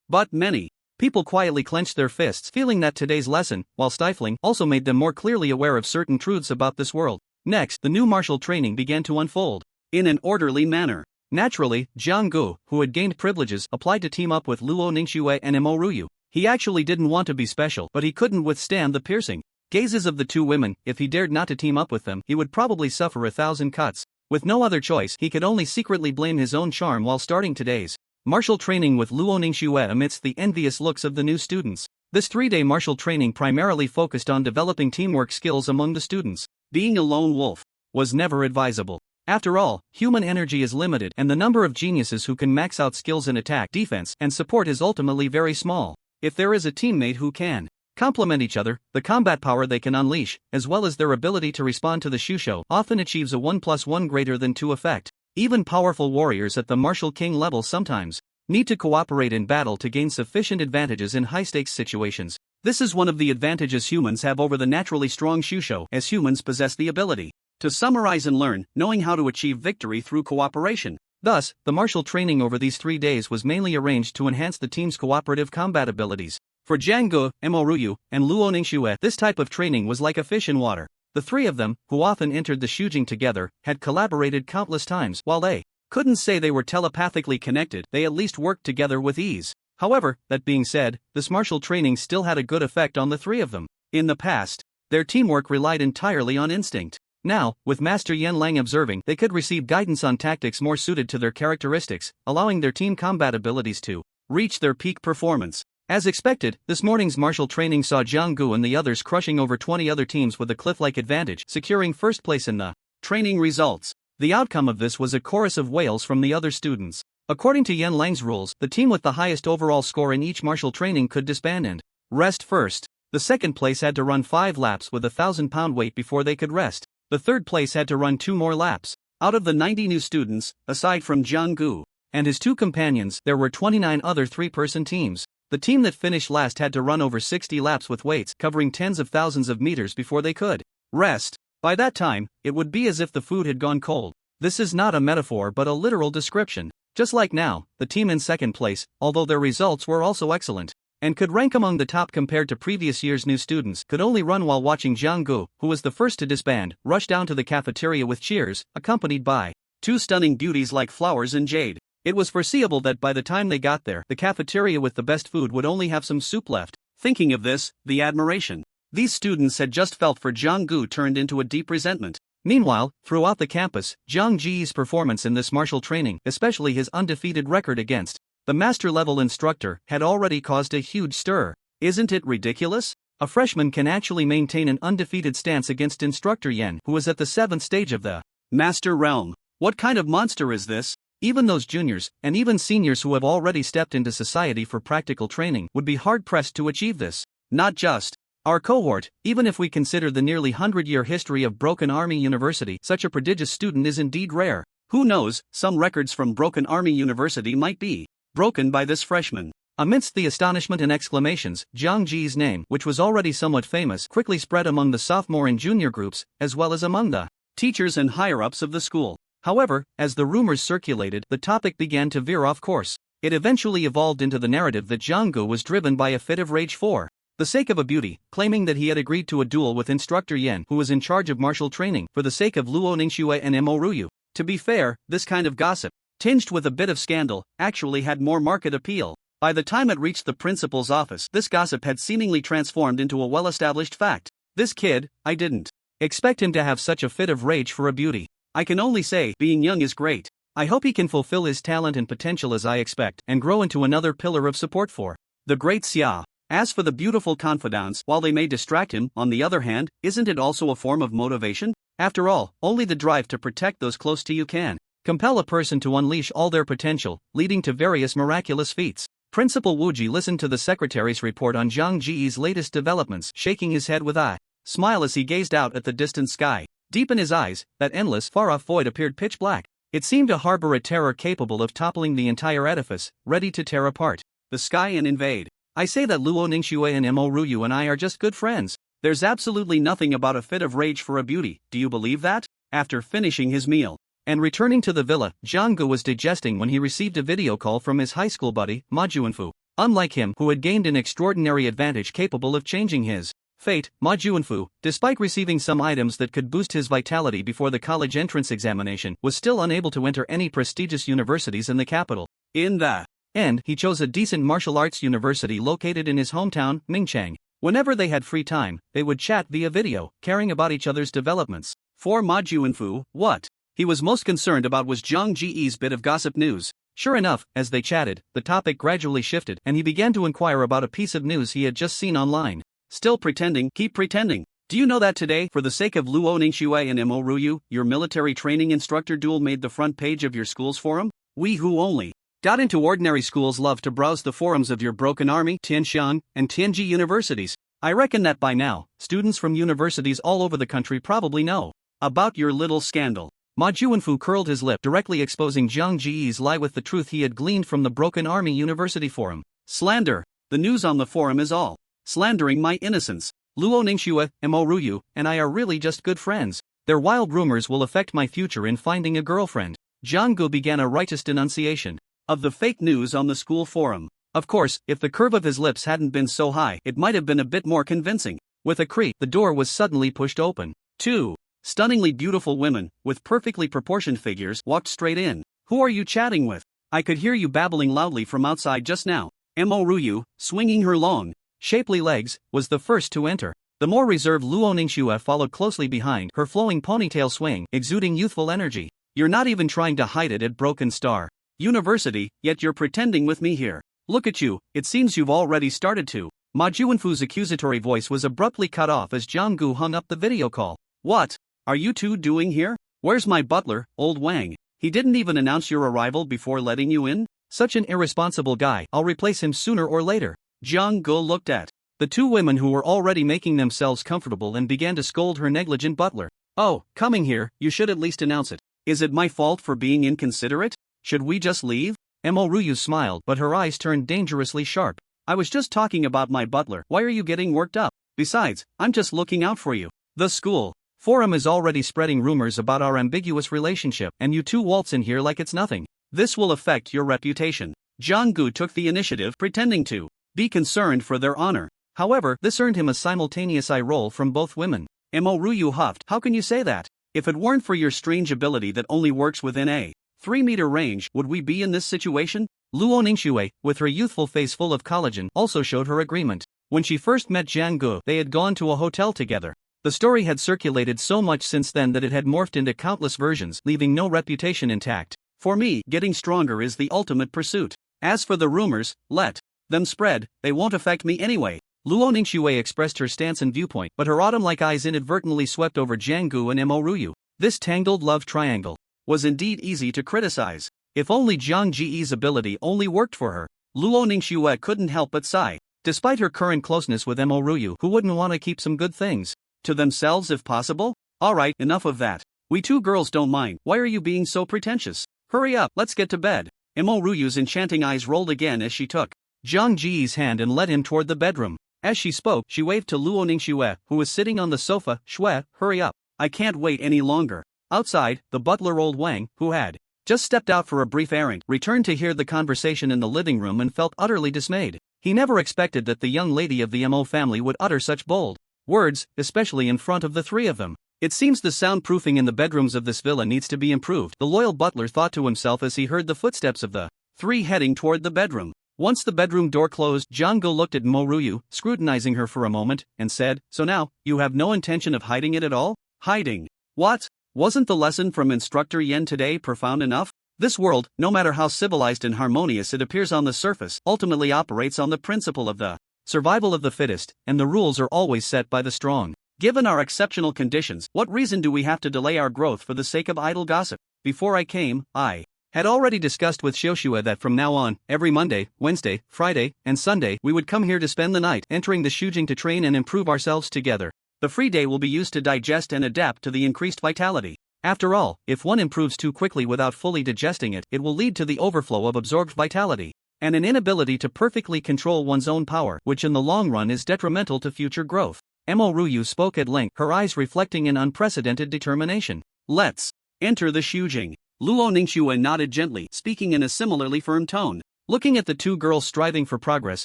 But many people quietly clenched their fists, feeling that today's lesson, while stifling, also made them more clearly aware of certain truths about this world. Next, the new martial training began to unfold in an orderly manner. Naturally, Jiang Gu, who had gained privileges, applied to team up with Luo Ningxue and Mo Ruyu. He actually didn't want to be special, but he couldn't withstand the piercing gazes of the two women. If he dared not to team up with them, he would probably suffer 1,000 cuts. With no other choice, he could only secretly blame his own charm while starting today's martial training with Luo Ningxue amidst the envious looks of the new students. This 3-day martial training primarily focused on developing teamwork skills among the students. Being a lone wolf was never advisable. After all, human energy is limited and the number of geniuses who can max out skills in attack, defense, and support is ultimately very small. If there is a teammate who can complement each other, the combat power they can unleash, as well as their ability to respond to the shusho, often achieves a 1+1 greater than 2 effect. Even powerful warriors at the martial king level sometimes need to cooperate in battle to gain sufficient advantages in high-stakes situations. This is one of the advantages humans have over the naturally strong shusho, as humans possess the ability to summarize and learn, knowing how to achieve victory through cooperation. Thus, the martial training over these 3 days was mainly arranged to enhance the team's cooperative combat abilities. For Jiang Gu, Mo Ruyu, and Luo Ningxue, this type of training was like a fish in water. The three of them, who often entered the shujing together, had collaborated countless times. While they couldn't say they were telepathically connected, they at least worked together with ease. However, that being said, this martial training still had a good effect on the three of them. In the past, their teamwork relied entirely on instinct. Now, with Master Yan Lang observing, they could receive guidance on tactics more suited to their characteristics, allowing their team combat abilities to reach their peak performance. As expected, this morning's martial training saw Jiang Gu and the others crushing over 20 other teams with a cliff-like advantage, securing first place in the training results. The outcome of this was a chorus of wails from the other students. According to Yan Lang's rules, the team with the highest overall score in each martial training could disband and rest first. The second place had to run 5 laps with a 1,000-pound weight before they could rest. The third place had to run 2 more laps. Out of the 90 new students, aside from Jiang Gu and his 2 companions, there were 29 other 3-person teams. The team that finished last had to run over 60 laps with weights covering tens of thousands of meters before they could rest. By that time, it would be as if the food had gone cold. This is not a metaphor but a literal description. Just like now, the team in second place, although their results were also excellent, and could rank among the top compared to previous year's new students, could only run while watching Jiang-gu, who was the first to disband, rush down to the cafeteria with cheers, accompanied by two stunning beauties like flowers and jade. It was foreseeable that by the time they got there, the cafeteria with the best food would only have some soup left. Thinking of this, the admiration these students had just felt for Jiang-gu turned into a deep resentment. Meanwhile, throughout the campus, Jiang Ji's performance in this martial training, especially his undefeated record against the master-level instructor, had already caused a huge stir. Isn't it ridiculous? A freshman can actually maintain an undefeated stance against instructor Yen, who is at the 7th stage of the master realm. What kind of monster is this? Even those juniors, and even seniors who have already stepped into society for practical training, would be hard-pressed to achieve this. Not just our cohort, even if we consider the nearly 100-year history of Broken Army University, such a prodigious student is indeed rare. Who knows, some records from Broken Army University might be broken by this freshman. Amidst the astonishment and exclamations, Jiang Ji's name, which was already somewhat famous, quickly spread among the sophomore and junior groups, as well as among the teachers and higher-ups of the school. However, as the rumors circulated, the topic began to veer off course. It eventually evolved into the narrative that Jiang-gu was driven by a fit of rage for the sake of a beauty, claiming that he had agreed to a duel with instructor Yen, who was in charge of martial training, for the sake of Luo Ningxue and Mo Ruyu. To be fair, this kind of gossip, tinged with a bit of scandal, actually had more market appeal. By the time it reached the principal's office, this gossip had seemingly transformed into a well-established fact. This kid, I didn't expect him to have such a fit of rage for a beauty. I can only say, being young is great. I hope he can fulfill his talent and potential as I expect, and grow into another pillar of support for the great Xia. As for the beautiful confidants, while they may distract him, on the other hand, isn't it also a form of motivation? After all, only the drive to protect those close to you can compel a person to unleash all their potential, leading to various miraculous feats. Principal Wuji listened to the secretary's report on Jiang Ji's latest developments, shaking his head with a smile as he gazed out at the distant sky. Deep in his eyes, that endless, far-off void appeared pitch black. It seemed to harbor a terror capable of toppling the entire edifice, ready to tear apart the sky and invade. I say that Luo Ningxue and Mo Ruyu and I are just good friends. There's absolutely nothing about a fit of rage for a beauty, do you believe that? After finishing his meal and returning to the villa, Jiang-gu was digesting when he received a video call from his high school buddy, Ma Juanfu. Unlike him, who had gained an extraordinary advantage capable of changing his fate, Ma Juanfu, despite receiving some items that could boost his vitality before the college entrance examination, was still unable to enter any prestigious universities in the capital. In the end, he chose a decent martial arts university located in his hometown, Ningchang. Whenever they had free time, they would chat via video, caring about each other's developments. For Ma Juanfu, what he was most concerned about was Jiang Ji's bit of gossip news. Sure enough, as they chatted, the topic gradually shifted, and he began to inquire about a piece of news he had just seen online. Still pretending, keep pretending. Do you know that today, for the sake of Luo Ningxue and Mo Ruyu, your military training instructor duel made the front page of your school's forum? We who only got into ordinary schools love to browse the forums of your Broken Army, Tianxiang, and Tianji universities. I reckon that by now, students from universities all over the country probably know about your little scandal. Ma Juanfu curled his lip, directly exposing Jiang Ji's lie with the truth he had gleaned from the Broken Army University forum. Slander. The news on the forum is all slandering my innocence. Luo Ningxue, Mo Ruyu, and I are really just good friends. Their wild rumors will affect my future in finding a girlfriend. Jiang-gu began a righteous denunciation of the fake news on the school forum. Of course, if the curve of his lips hadn't been so high, it might have been a bit more convincing. With a creak, the door was suddenly pushed open. Two stunningly beautiful women, with perfectly proportioned figures, walked straight in. Who are you chatting with? I could hear you babbling loudly from outside just now. Mo Ruyu, swinging her long, shapely legs, was the first to enter. The more reserved Luo Ningxue followed closely behind, her flowing ponytail swing, exuding youthful energy. You're not even trying to hide it at Broken Star University, yet you're pretending with me here. Look at you, it seems you've already started to. Ma Juanfu's accusatory voice was abruptly cut off as Jiang-gu hung up the video call. What are you two doing here? Where's my butler, old Wang? He didn't even announce your arrival before letting you in? Such an irresponsible guy, I'll replace him sooner or later. Jiang-gu looked at the two women who were already making themselves comfortable and began to scold her negligent butler. Oh, coming here, you should at least announce it. Is it my fault for being inconsiderate? Should we just leave? Mo Ruyu smiled, but her eyes turned dangerously sharp. I was just talking about my butler, why are you getting worked up? Besides, I'm just looking out for you. The school forum is already spreading rumors about our ambiguous relationship, and you two waltz in here like it's nothing. This will affect your reputation. Jiang-gu took the initiative, pretending to be concerned for their honor. However, this earned him a simultaneous eye roll from both women. Mo Ryu huffed, "How can you say that? If it weren't for your strange ability that only works within a 3-meter range, would we be in this situation?" Luo Ningxue, with her youthful face full of collagen, also showed her agreement. When she first met Jiang Gu, they had gone to a hotel together. The story had circulated so much since then that it had morphed into countless versions, leaving no reputation intact. For me, getting stronger is the ultimate pursuit. As for the rumors, let them spread, they won't affect me anyway. Luo Ningxue expressed her stance and viewpoint, but her autumn-like eyes inadvertently swept over Jiang Gu and Mo Ryu. This tangled love triangle was indeed easy to criticize. If only Jiang Ji's ability only worked for her. Luo Ningxue couldn't help but sigh. Despite her current closeness with Mo Ryu, who wouldn't want to keep some good things to themselves if possible? Alright, enough of that. We two girls don't mind. Why are you being so pretentious? Hurry up, let's get to bed. Mo Ryu's enchanting eyes rolled again as she took Jiang Ji's hand and led him toward the bedroom. As she spoke, she waved to Luo Ningxue, who was sitting on the sofa. "Xue, hurry up. I can't wait any longer." Outside, the butler old Wang, who had just stepped out for a brief errand, returned to hear the conversation in the living room and felt utterly dismayed. He never expected that the young lady of the Mo family would utter such bold words, especially in front of the three of them. It seems the soundproofing in the bedrooms of this villa needs to be improved, the loyal butler thought to himself as he heard the footsteps of the three heading toward the bedroom. Once the bedroom door closed, Jiang Gu looked at Mo Ryu, scrutinizing her for a moment, and said, "So now, you have no intention of hiding it at all?" Hiding? What? Wasn't the lesson from Instructor Yen today profound enough? This world, no matter how civilized and harmonious it appears on the surface, ultimately operates on the principle of the survival of the fittest, and the rules are always set by the strong. Given our exceptional conditions, what reason do we have to delay our growth for the sake of idle gossip? Before I came, I had already discussed with Xiuxue that from now on, every Monday, Wednesday, Friday, and Sunday, we would come here to spend the night, entering the Shujing to train and improve ourselves together. The free day will be used to digest and adapt to the increased vitality. After all, if one improves too quickly without fully digesting it, it will lead to the overflow of absorbed vitality, and an inability to perfectly control one's own power, which in the long run is detrimental to future growth. Mo Ryu spoke at length, her eyes reflecting an unprecedented determination. "Let's enter the Shujing." Luo Ningxue nodded gently, speaking in a similarly firm tone. Looking at the two girls striving for progress,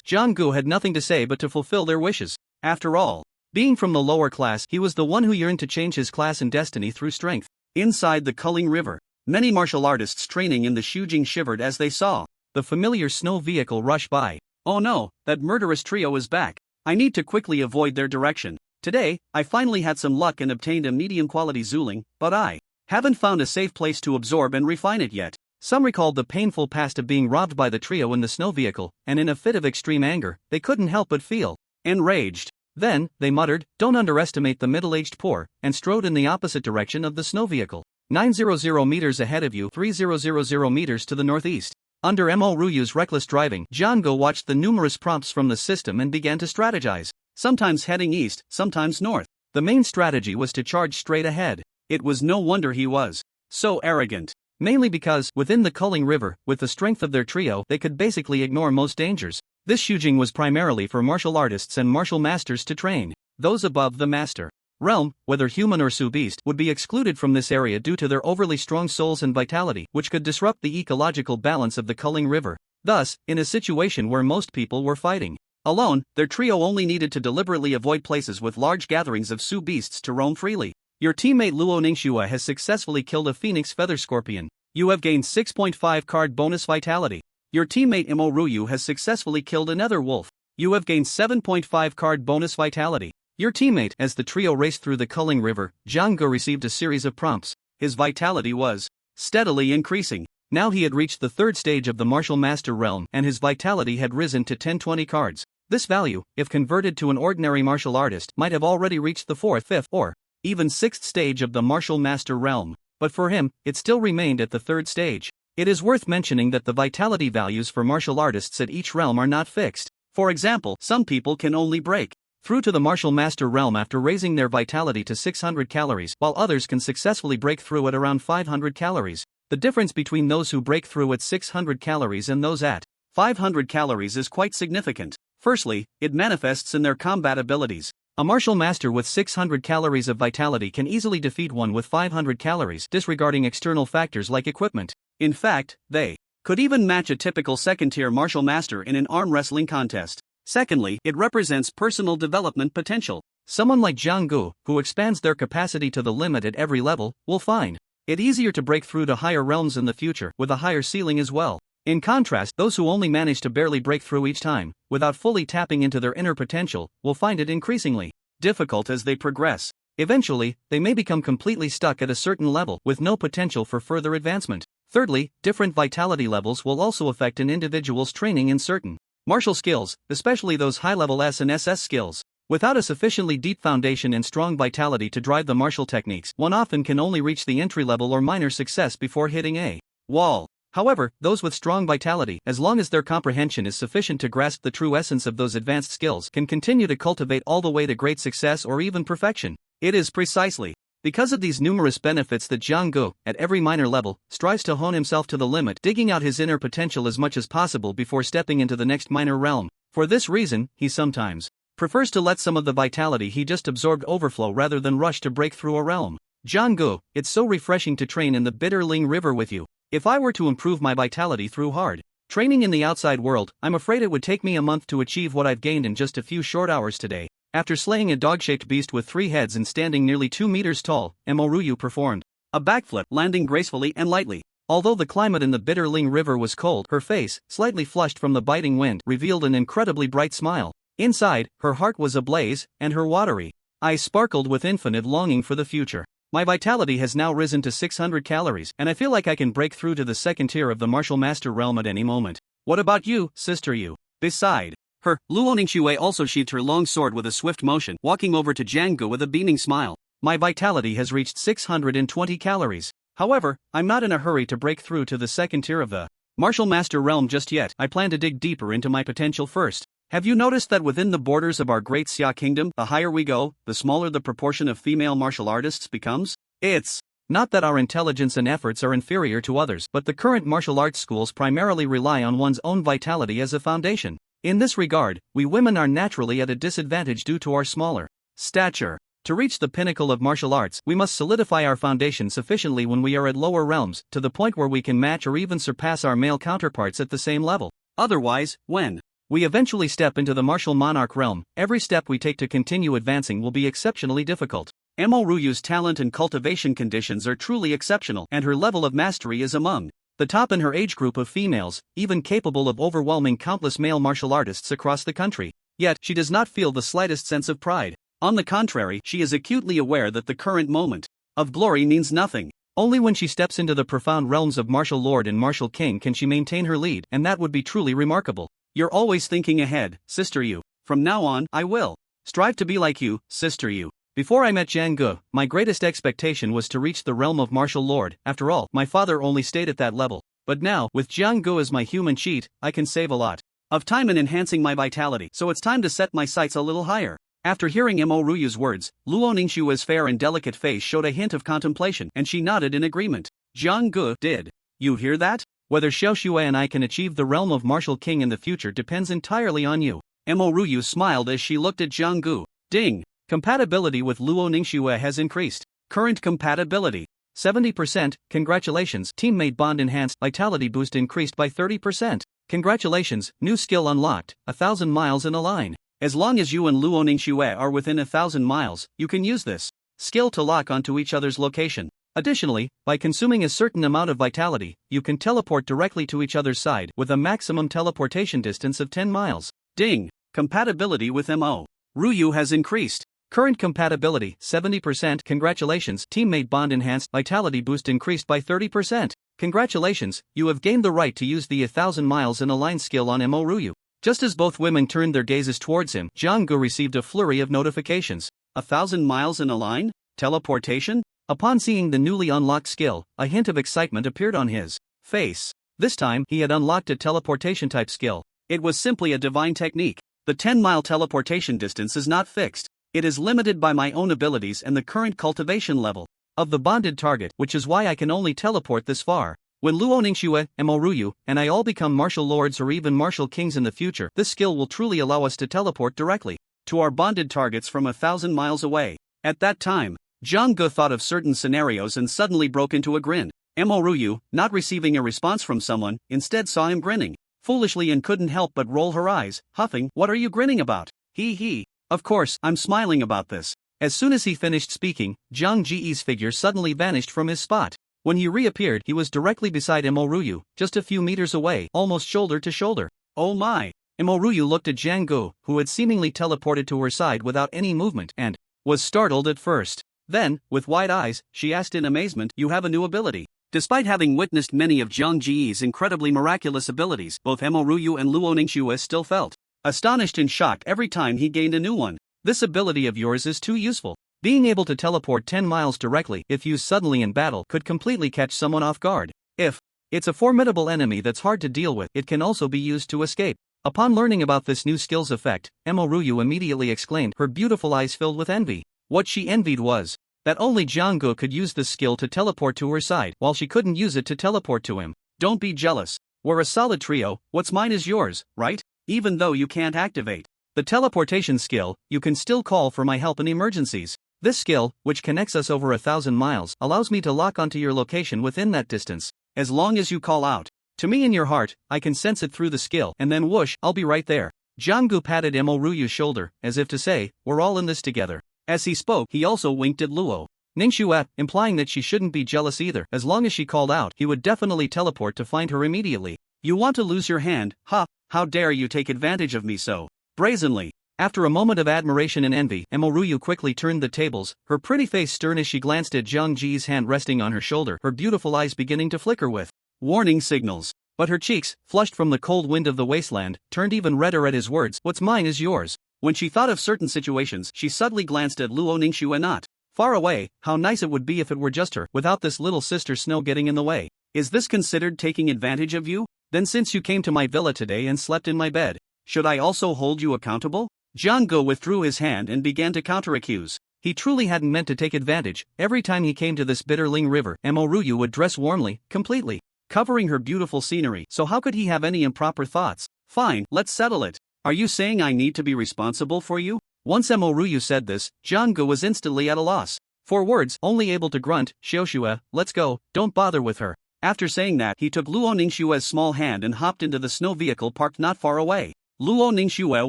Jiang Gu had nothing to say but to fulfill their wishes. After all, being from the lower class, he was the one who yearned to change his class and destiny through strength. Inside the Culling River, many martial artists training in the Shujing shivered as they saw the familiar snow vehicle rush by. Oh no, that murderous trio is back. I need to quickly avoid their direction. Today, I finally had some luck and obtained a medium-quality Zuling, but I haven't found a safe place to absorb and refine it yet. Some recalled the painful past of being robbed by the trio in the snow vehicle, and in a fit of extreme anger, they couldn't help but feel enraged. Then, they muttered, "Don't underestimate the middle-aged poor," and strode in the opposite direction of the snow vehicle. 900 meters ahead of you, 3000 meters to the northeast. Under Mo Ryu's reckless driving, Jiang Gu watched the numerous prompts from the system and began to strategize, sometimes heading east, sometimes north. The main strategy was to charge straight ahead. It was no wonder he was so arrogant. Mainly because, within the Culling River, with the strength of their trio, they could basically ignore most dangers. This Shujing was primarily for martial artists and martial masters to train. Those above the master realm, whether human or Su-beast, would be excluded from this area due to their overly strong souls and vitality, which could disrupt the ecological balance of the Culling River. Thus, in a situation where most people were fighting alone, their trio only needed to deliberately avoid places with large gatherings of Su-beasts to roam freely. Your teammate Luo Ningxue has successfully killed a phoenix feather scorpion. You have gained 6.5 card bonus vitality. Your teammate Mo Ryu has successfully killed another wolf. You have gained 7.5 card bonus vitality. Your teammate, as the trio raced through the Culling River, Jiang Gu received a series of prompts. His vitality was steadily increasing. Now he had reached the third stage of the martial master realm, and his vitality had risen to 1020 cards. This value, if converted to an ordinary martial artist, might have already reached the fourth, fifth, or even sixth stage of the martial master realm. But for him, it still remained at the third stage. It is worth mentioning that the vitality values for martial artists at each realm are not fixed. For example, some people can only break through to the martial master realm after raising their vitality to 600 calories, while others can successfully break through at around 500 calories. The difference between those who break through at 600 calories and those at 500 calories is quite significant. Firstly, it manifests in their combat abilities. A martial master with 600 calories of vitality can easily defeat one with 500 calories, disregarding external factors like equipment. In fact, they could even match a typical second-tier martial master in an arm wrestling contest. Secondly, it represents personal development potential. Someone like Jiang Gu, who expands their capacity to the limit at every level, will find it easier to break through to higher realms in the future, with a higher ceiling as well. In contrast, those who only manage to barely break through each time, without fully tapping into their inner potential, will find it increasingly difficult as they progress. Eventually, they may become completely stuck at a certain level, with no potential for further advancement. Thirdly, different vitality levels will also affect an individual's training in certain martial skills, especially those high-level S and SS skills. Without a sufficiently deep foundation and strong vitality to drive the martial techniques, one often can only reach the entry level or minor success before hitting a wall. However, those with strong vitality, as long as their comprehension is sufficient to grasp the true essence of those advanced skills, can continue to cultivate all the way to great success or even perfection. It is precisely because of these numerous benefits that Jiang Gu, at every minor level, strives to hone himself to the limit, digging out his inner potential as much as possible before stepping into the next minor realm. For this reason, he sometimes prefers to let some of the vitality he just absorbed overflow rather than rush to break through a realm. Jiang Gu, it's so refreshing to train in the Bitter Ling River with you. If I were to improve my vitality through hard training in the outside world, I'm afraid it would take me a month to achieve what I've gained in just a few short hours today. After slaying a dog-shaped beast with 3 heads and standing nearly 2 meters tall, Emoruyu performed a backflip, landing gracefully and lightly. Although the climate in the Bitter Ling River was cold, her face, slightly flushed from the biting wind, revealed an incredibly bright smile. Inside, her heart was ablaze, and her watery eyes sparkled with infinite longing for the future. My vitality has now risen to 600 calories, and I feel like I can break through to the second tier of the martial master realm at any moment. What about you, sister you? Beside her, Luo Ningxue also sheathed her long sword with a swift motion, walking over to Jiang Gu with a beaming smile. My vitality has reached 620 calories. However, I'm not in a hurry to break through to the second tier of the martial master realm just yet. I plan to dig deeper into my potential first. Have you noticed that within the borders of our great Xia kingdom, the higher we go, the smaller the proportion of female martial artists becomes? It's not that our intelligence and efforts are inferior to others, but the current martial arts schools primarily rely on one's own vitality as a foundation. In this regard, we women are naturally at a disadvantage due to our smaller stature. To reach the pinnacle of martial arts, we must solidify our foundation sufficiently when we are at lower realms, to the point where we can match or even surpass our male counterparts at the same level. Otherwise, when we eventually step into the martial monarch realm, every step we take to continue advancing will be exceptionally difficult. Emoryu's talent and cultivation conditions are truly exceptional, and her level of mastery is among the top in her age group of females, even capable of overwhelming countless male martial artists across the country. Yet, she does not feel the slightest sense of pride. On the contrary, she is acutely aware that the current moment of glory means nothing. Only when she steps into the profound realms of martial lord and martial king can she maintain her lead, and that would be truly remarkable. You're always thinking ahead, sister you. From now on, I will strive to be like you, sister you. Before I met Jiang Gu, my greatest expectation was to reach the realm of martial lord. After all, my father only stayed at that level. But now, with Jiang Gu as my human cheat, I can save a lot of time in enhancing my vitality, so it's time to set my sights a little higher. After hearing Emoryu's words, Luo Ningxue's fair and delicate face showed a hint of contemplation, and she nodded in agreement. Jiang Gu, did you hear that? Whether Xiaoxue and I can achieve the realm of martial king in the future depends entirely on you. Emoryu smiled as she looked at Jiang Gu. Ding! Compatibility with Luo Ningxue has increased. Current compatibility 70%. Congratulations. Teammate bond enhanced. Vitality boost increased by 30%. Congratulations. New skill unlocked. 1,000 miles in a line. As long as you and Luo Ningxue are within 1,000 miles, you can use this skill to lock onto each other's location. Additionally, by consuming a certain amount of vitality, you can teleport directly to each other's side with a maximum teleportation distance of 10 miles. Ding! Compatibility with Mo. Ryu has increased. Current compatibility 70%. Congratulations. Teammate bond enhanced. Vitality boost increased by 30%. Congratulations, you have gained the right to use the 1,000 miles in a line skill on Ryu. Just as both women turned their gazes towards him, Jiang Gu received a flurry of notifications. 1,000 miles in a line? Teleportation? Upon seeing the newly unlocked skill, a hint of excitement appeared on his face. This time, he had unlocked a teleportation-type skill. It was simply a divine technique. The 10-mile teleportation distance is not fixed. It is limited by my own abilities and the current cultivation level of the bonded target, which is why I can only teleport this far. When Luo Ningxue, Emoryu, and I all become martial lords or even martial kings in the future, this skill will truly allow us to teleport directly to our bonded targets from 1,000 miles away. At that time, Jiang Gu thought of certain scenarios and suddenly broke into a grin. Emoryu, not receiving a response from someone, instead saw him grinning. foolishly and couldn't help but roll her eyes, huffing, "What are you grinning about? Hee hee. Of course, I'm smiling about this." As soon as he finished speaking, Jiang Ji's figure suddenly vanished from his spot. When he reappeared, he was directly beside Imo just a few meters away, almost shoulder to shoulder. Oh my! Imo looked at Jiang Gu, who had seemingly teleported to her side without any movement, and was startled at first. Then, with wide eyes, she asked in amazement, "You have a new ability?" Despite having witnessed many of Jiang Ji's incredibly miraculous abilities, both Imo and Luo Ningxue still felt astonished and shocked every time he gained a new one. "This ability of yours is too useful. Being able to teleport 10 miles directly, if used suddenly in battle, could completely catch someone off guard. If it's a formidable enemy that's hard to deal with, it can also be used to escape." Upon learning about this new skill's effect, Imo immediately exclaimed, her beautiful eyes filled with envy. What she envied was that only Jiang Gu could use this skill to teleport to her side, while she couldn't use it to teleport to him. "Don't be jealous. We're a solid trio, what's mine is yours, right? Even though you can't activate the teleportation skill, you can still call for my help in emergencies. This skill, which connects us over 1,000 miles, allows me to lock onto your location within that distance. As long as you call out to me in your heart, I can sense it through the skill, and then whoosh, I'll be right there." Jiang Gu patted Imo shoulder, as if to say, "We're all in this together." As he spoke, he also winked at Luo Ningxue, implying that she shouldn't be jealous either. As long as she called out, he would definitely teleport to find her immediately. "You want to lose your hand, huh? How dare you take advantage of me so brazenly?" After a moment of admiration and envy, Imo quickly turned the tables, her pretty face stern as she glanced at Jiang Ji's hand resting on her shoulder, her beautiful eyes beginning to flicker with warning signals. But her cheeks, flushed from the cold wind of the wasteland, turned even redder at his words, "What's mine is yours." When she thought of certain situations, she suddenly glanced at Luo Ningxue not far away. How nice it would be if it were just her, without this little sister Snow getting in the way. "Is this considered taking advantage of you? Then since you came to my villa today and slept in my bed, should I also hold you accountable?" Jiang Gu withdrew his hand and began to counteraccuse. He truly hadn't meant to take advantage. Every time he came to this bitter Ling River, Imo would dress warmly, completely covering her beautiful scenery, so how could he have any improper thoughts? "Fine, let's settle it. Are you saying I need to be responsible for you?" Once Imo said this, Jiang Gu was instantly at a loss for words, only able to grunt, "Xiaoxue, let's go, don't bother with her." After saying that, he took Luo Ningxue's small hand and hopped into the snow vehicle parked not far away. Luo Ningxue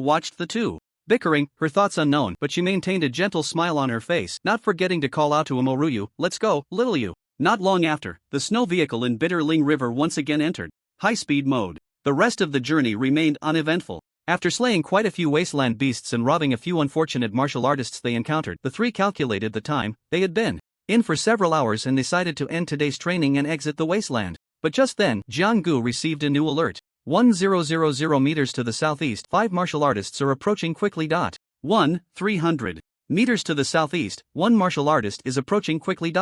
watched the two bickering, her thoughts unknown, but she maintained a gentle smile on her face, not forgetting to call out to Imo, "Let's go, little you." Not long after, the snow vehicle in Bitter Ling River once again entered high-speed mode. The rest of the journey remained uneventful. After slaying quite a few wasteland beasts and robbing a few unfortunate martial artists they encountered, the three calculated the time they had been in for several hours and decided to end today's training and exit the wasteland. But just then, Jiang Gu received a new alert. 1000 meters to the southeast, 5 martial artists are approaching quickly. 300 meters to the southeast, 1 martial artist is approaching quickly.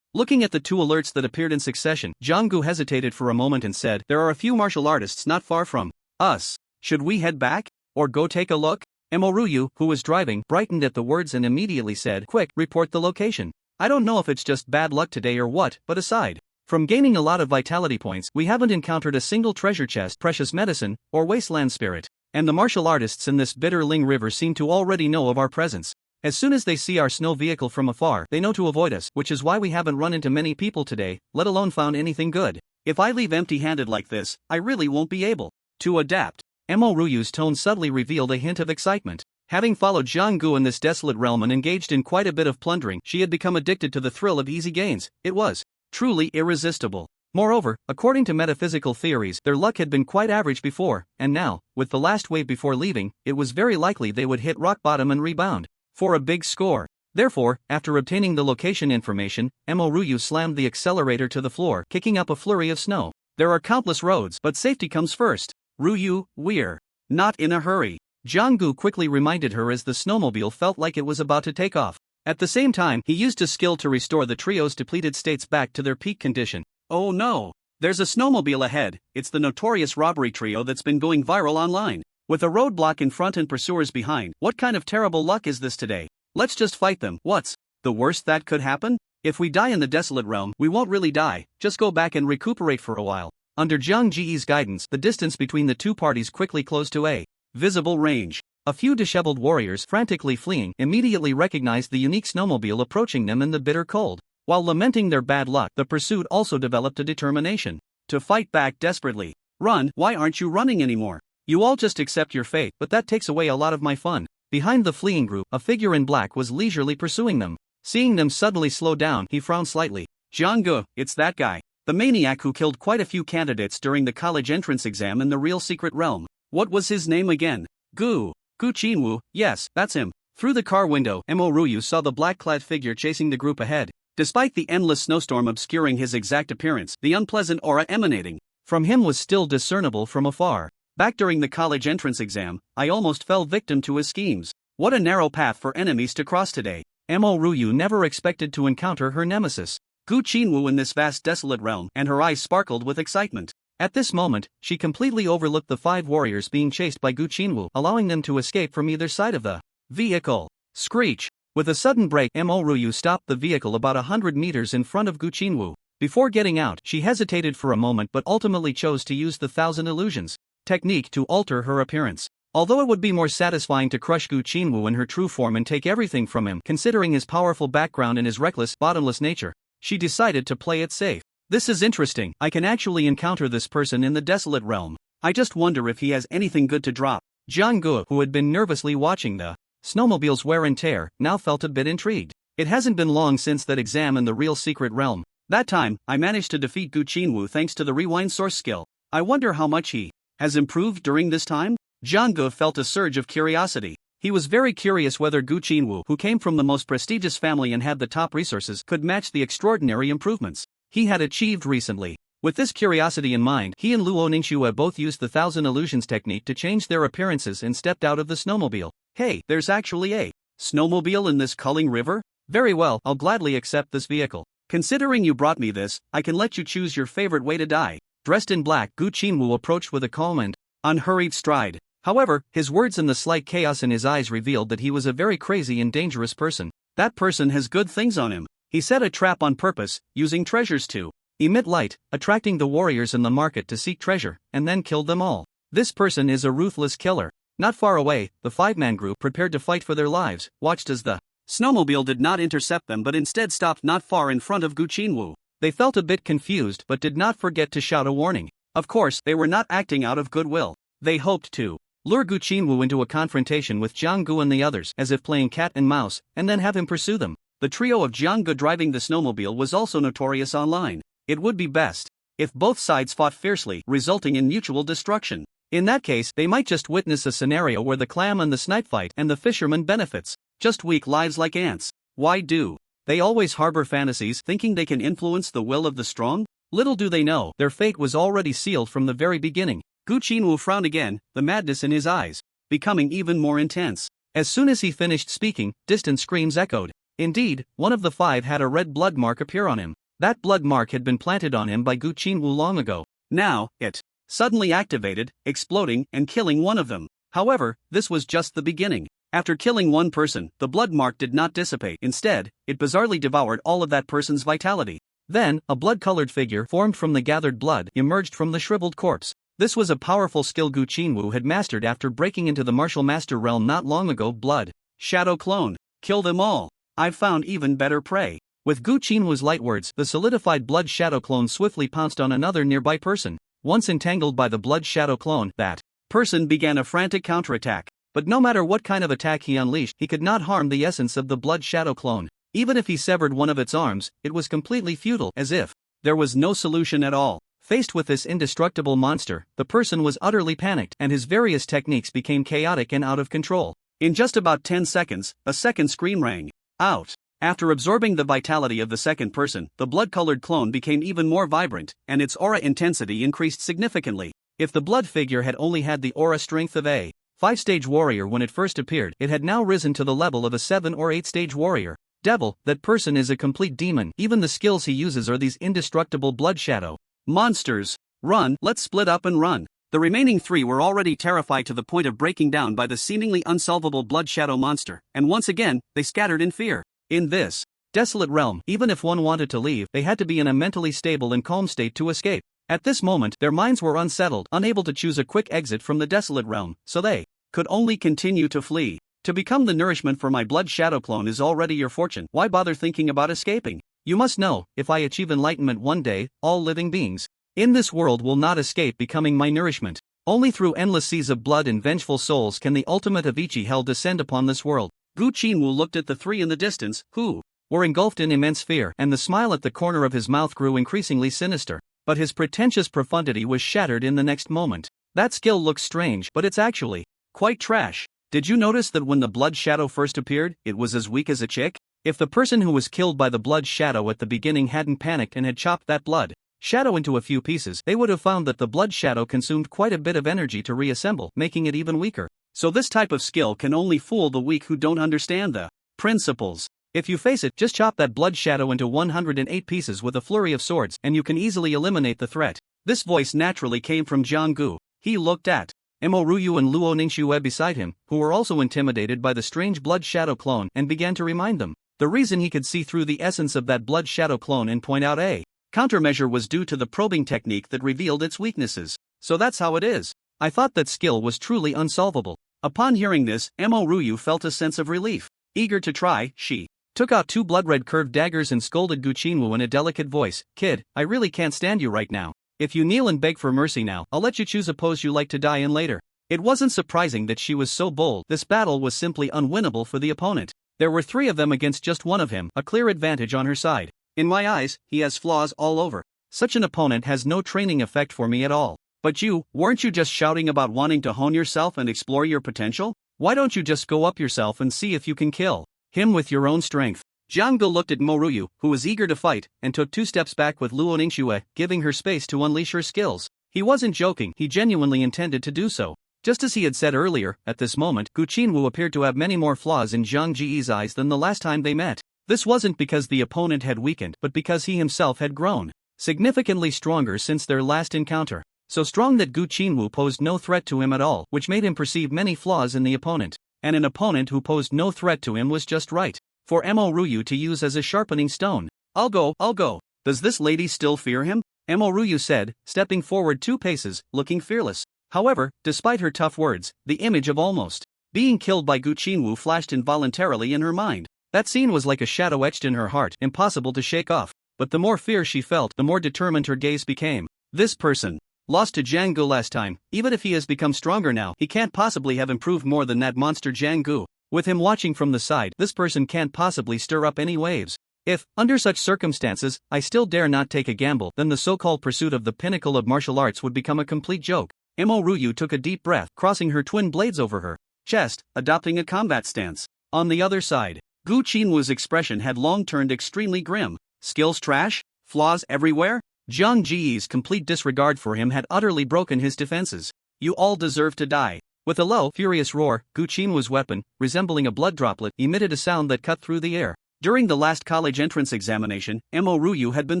Looking at the two alerts that appeared in succession, Jiang Gu hesitated for a moment and said, "There are a few martial artists not far from us. Should we head back? Or go take a look?" Imo who was driving, brightened at the words and immediately said, "Quick, report the location. I don't know if it's just bad luck today or what, but aside from gaining a lot of vitality points, we haven't encountered a single treasure chest, precious medicine, or wasteland spirit. And the martial artists in this Bitter Ling River seem to already know of our presence. As soon as they see our snow vehicle from afar, they know to avoid us, which is why we haven't run into many people today, let alone found anything good. If I leave empty-handed like this, I really won't be able to adapt." Imo tone subtly revealed a hint of excitement. Having followed Jiang Gu in this desolate realm and engaged in quite a bit of plundering, she had become addicted to the thrill of easy gains. It was truly irresistible. Moreover, according to metaphysical theories, their luck had been quite average before, and now, with the last wave before leaving, it was very likely they would hit rock bottom and rebound for a big score. Therefore, after obtaining the location information, Imo slammed the accelerator to the floor, kicking up a flurry of snow. There are countless roads, but safety comes first. We're not in a hurry. Jiang Gu quickly reminded her as the snowmobile felt like it was about to take off. At the same time, he used his skill to restore the trio's depleted states back to their peak condition. "Oh no! There's a snowmobile ahead. It's the notorious robbery trio that's been going viral online. With a roadblock in front and pursuers behind, what kind of terrible luck is this today? Let's just fight them. What's the worst that could happen? If we die in the desolate realm, we won't really die, just go back and recuperate for a while." Under Jiang Ji's guidance, the distance between the two parties quickly closed to a visible range. A few disheveled warriors, frantically fleeing, immediately recognized the unique snowmobile approaching them in the bitter cold. While lamenting their bad luck, the pursuit also developed a determination to fight back desperately. Run, why aren't you running anymore? You all just accept your fate, but that takes away a lot of my fun. Behind the fleeing group, a figure in black was leisurely pursuing them. Seeing them suddenly slow down, he frowned slightly. Jiang-gu, it's that guy. The maniac who killed quite a few candidates during the college entrance exam in the real secret realm. What was his name again? Gu Qinwu, yes, that's him. Through the car window, Mo Ryu saw the black-clad figure chasing the group ahead. Despite the endless snowstorm obscuring his exact appearance, the unpleasant aura emanating from him was still discernible from afar. Back during the college entrance exam, I almost fell victim to his schemes. What a narrow path for enemies to cross today. Mo Ryu never expected to encounter her nemesis, Gu Qinwu, in this vast desolate realm, and her eyes sparkled with excitement. At this moment, she completely overlooked the 5 warriors being chased by Gu Qinwu, allowing them to escape from either side of the vehicle. Screech! With a sudden brake, Mo Ryu stopped the vehicle about 100 meters in front of Gu Qinwu. Before getting out, she hesitated for a moment but ultimately chose to use the 1,000 illusions technique to alter her appearance. Although it would be more satisfying to crush Gu Qinwu in her true form and take everything from him, considering his powerful background and his reckless, bottomless nature, she decided to play it safe. This is interesting, I can actually encounter this person in the desolate realm. I just wonder if he has anything good to drop. Jiang-gu, who had been nervously watching the snowmobile's wear and tear, now felt a bit intrigued. It hasn't been long since that exam in the real secret realm. That time, I managed to defeat Gu Qinwu thanks to the rewind source skill. I wonder how much he has improved during this time? Jiang-gu felt a surge of curiosity. He was very curious whether Gu Qinwu, who came from the most prestigious family and had the top resources, could match the extraordinary improvements he had achieved recently. With this curiosity in mind, he and Luo Ningxue both used the 1,000 illusions technique to change their appearances and stepped out of the snowmobile. Hey, there's actually a snowmobile in this Culling River? Very well, I'll gladly accept this vehicle. Considering you brought me this, I can let you choose your favorite way to die. Dressed in black, Gu Qinwu approached with a calm and unhurried stride. However, his words and the slight chaos in his eyes revealed that he was a very crazy and dangerous person. That person has good things on him. He set a trap on purpose, using treasures to emit light, attracting the warriors in the market to seek treasure, and then killed them all. This person is a ruthless killer. Not far away, the 5-man group, prepared to fight for their lives, watched as the snowmobile did not intercept them but instead stopped not far in front of Gu Qinwu. They felt a bit confused but did not forget to shout a warning. Of course, they were not acting out of goodwill. They hoped to lure Gu Qinwu into a confrontation with Jiang-gu and the others, as if playing cat and mouse, and then have him pursue them. The trio of Jiang-gu driving the snowmobile was also notorious online. It would be best if both sides fought fiercely, resulting in mutual destruction. In that case, they might just witness a scenario where the clam and the snipe fight and the fisherman benefits. Just weak lives like ants. Why do they always harbor fantasies thinking they can influence the will of the strong? Little do they know, their fate was already sealed from the very beginning. Gu Qinwu frowned again, the madness in his eyes becoming even more intense. As soon as he finished speaking, distant screams echoed. Indeed, one of the 5 had a red blood mark appear on him. That blood mark had been planted on him by Gu Qinwu long ago. Now, it suddenly activated, exploding and killing one of them. However, this was just the beginning. After killing one person, the blood mark did not dissipate. Instead, it bizarrely devoured all of that person's vitality. Then, a blood-colored figure formed from the gathered blood emerged from the shriveled corpse. This was a powerful skill Gu Qinwu had mastered after breaking into the martial master realm not long ago. Blood Shadow Clone. Kill them all. I've found even better prey. With Gu Qinwu's light words, the solidified blood shadow clone swiftly pounced on another nearby person. Once entangled by the blood shadow clone, that person began a frantic counterattack. But no matter what kind of attack he unleashed, he could not harm the essence of the blood shadow clone. Even if he severed one of its arms, it was completely futile, as if there was no solution at all. Faced with this indestructible monster, the person was utterly panicked, and his various techniques became chaotic and out of control. In just about 10 seconds, a second scream rang out. After absorbing the vitality of the second person, the blood-colored clone became even more vibrant, and its aura intensity increased significantly. If the blood figure had only had the aura strength of a 5-stage warrior when it first appeared, it had now risen to the level of a 7 or 8-stage warrior. Devil, that person is a complete demon. Even the skills he uses are these indestructible blood shadow monsters. Run, let's split up and run. The remaining 3 were already terrified to the point of breaking down by the seemingly unsolvable blood shadow monster, and once again, they scattered in fear. In this desolate realm, even if one wanted to leave, they had to be in a mentally stable and calm state to escape. At this moment, their minds were unsettled, unable to choose a quick exit from the desolate realm, so they could only continue to flee. To become the nourishment for my blood shadow clone is already your fortune. Why bother thinking about escaping? You must know, if I achieve enlightenment one day, all living beings In this world will not escape becoming my nourishment. Only through endless seas of blood and vengeful souls can the ultimate of Ichi hell descend upon this world. Gu Qinwu looked at the three in the distance, who were engulfed in immense fear, and the smile at the corner of his mouth grew increasingly sinister. But his pretentious profundity was shattered in the next moment. That skill looks strange, but it's actually quite trash. Did you notice that when the blood shadow first appeared, it was as weak as a chick? If the person who was killed by the blood shadow at the beginning hadn't panicked and had chopped that blood shadow into a few pieces, they would have found that the blood shadow consumed quite a bit of energy to reassemble, making it even weaker. So this type of skill can only fool the weak who don't understand the principles. If you face it, just chop that blood shadow into 108 pieces with a flurry of swords, and you can easily eliminate the threat. This voice naturally came from Jiang Gu. He looked at Mo Ruyu and Luo Ningxue beside him, who were also intimidated by the strange blood shadow clone, and began to remind them the reason he could see through the essence of that blood shadow clone and point out a countermeasure was due to the probing technique that revealed its weaknesses. So that's how it is. I thought that skill was truly unsolvable. Upon hearing this, Mo Ruyu felt a sense of relief. Eager to try, she took out two blood-red curved daggers and scolded Gu Qinwu in a delicate voice. Kid, I really can't stand you right now. If you kneel and beg for mercy now, I'll let you choose a pose you like to die in later. It wasn't surprising that she was so bold. This battle was simply unwinnable for the opponent. There were three of them against just one of him, a clear advantage on her side. In my eyes, he has flaws all over. Such an opponent has no training effect for me at all. But you, weren't you just shouting about wanting to hone yourself and explore your potential? Why don't you just go up yourself and see if you can kill him with your own strength? Jiang Gu looked at Mo Ruyu, who was eager to fight, and took 2 steps back with Luo Ningxue, giving her space to unleash her skills. He wasn't joking, he genuinely intended to do so. Just as he had said earlier, at this moment, Gu Qinwu appeared to have many more flaws in Jiang Ji's eyes than the last time they met. This wasn't because the opponent had weakened, but because he himself had grown significantly stronger since their last encounter. So strong that Gu Qinwu posed no threat to him at all, which made him perceive many flaws in the opponent. And an opponent who posed no threat to him was just right for Mo Ruyu to use as a sharpening stone. I'll go. Does this lady still fear him? Mo Ruyu said, stepping forward 2 paces, looking fearless. However, despite her tough words, the image of almost being killed by Gu Qinwu flashed involuntarily in her mind. That scene was like a shadow etched in her heart, impossible to shake off. But the more fear she felt, the more determined her gaze became. This person lost to Jiang Gu last time. Even if he has become stronger now, he can't possibly have improved more than that monster Jiang Gu. With him watching from the side, this person can't possibly stir up any waves. If, under such circumstances, I still dare not take a gamble, then the so-called pursuit of the pinnacle of martial arts would become a complete joke. Mo Ruyu took a deep breath, crossing her twin blades over her chest, adopting a combat stance. On the other side, Gu Qinwu's expression had long turned extremely grim. Skills trash? Flaws everywhere? Jiang Ji's complete disregard for him had utterly broken his defenses. You all deserve to die. With a low, furious roar, Gu Qinwu's weapon, resembling a blood droplet, emitted a sound that cut through the air. During the last college entrance examination, Mo Ruyu had been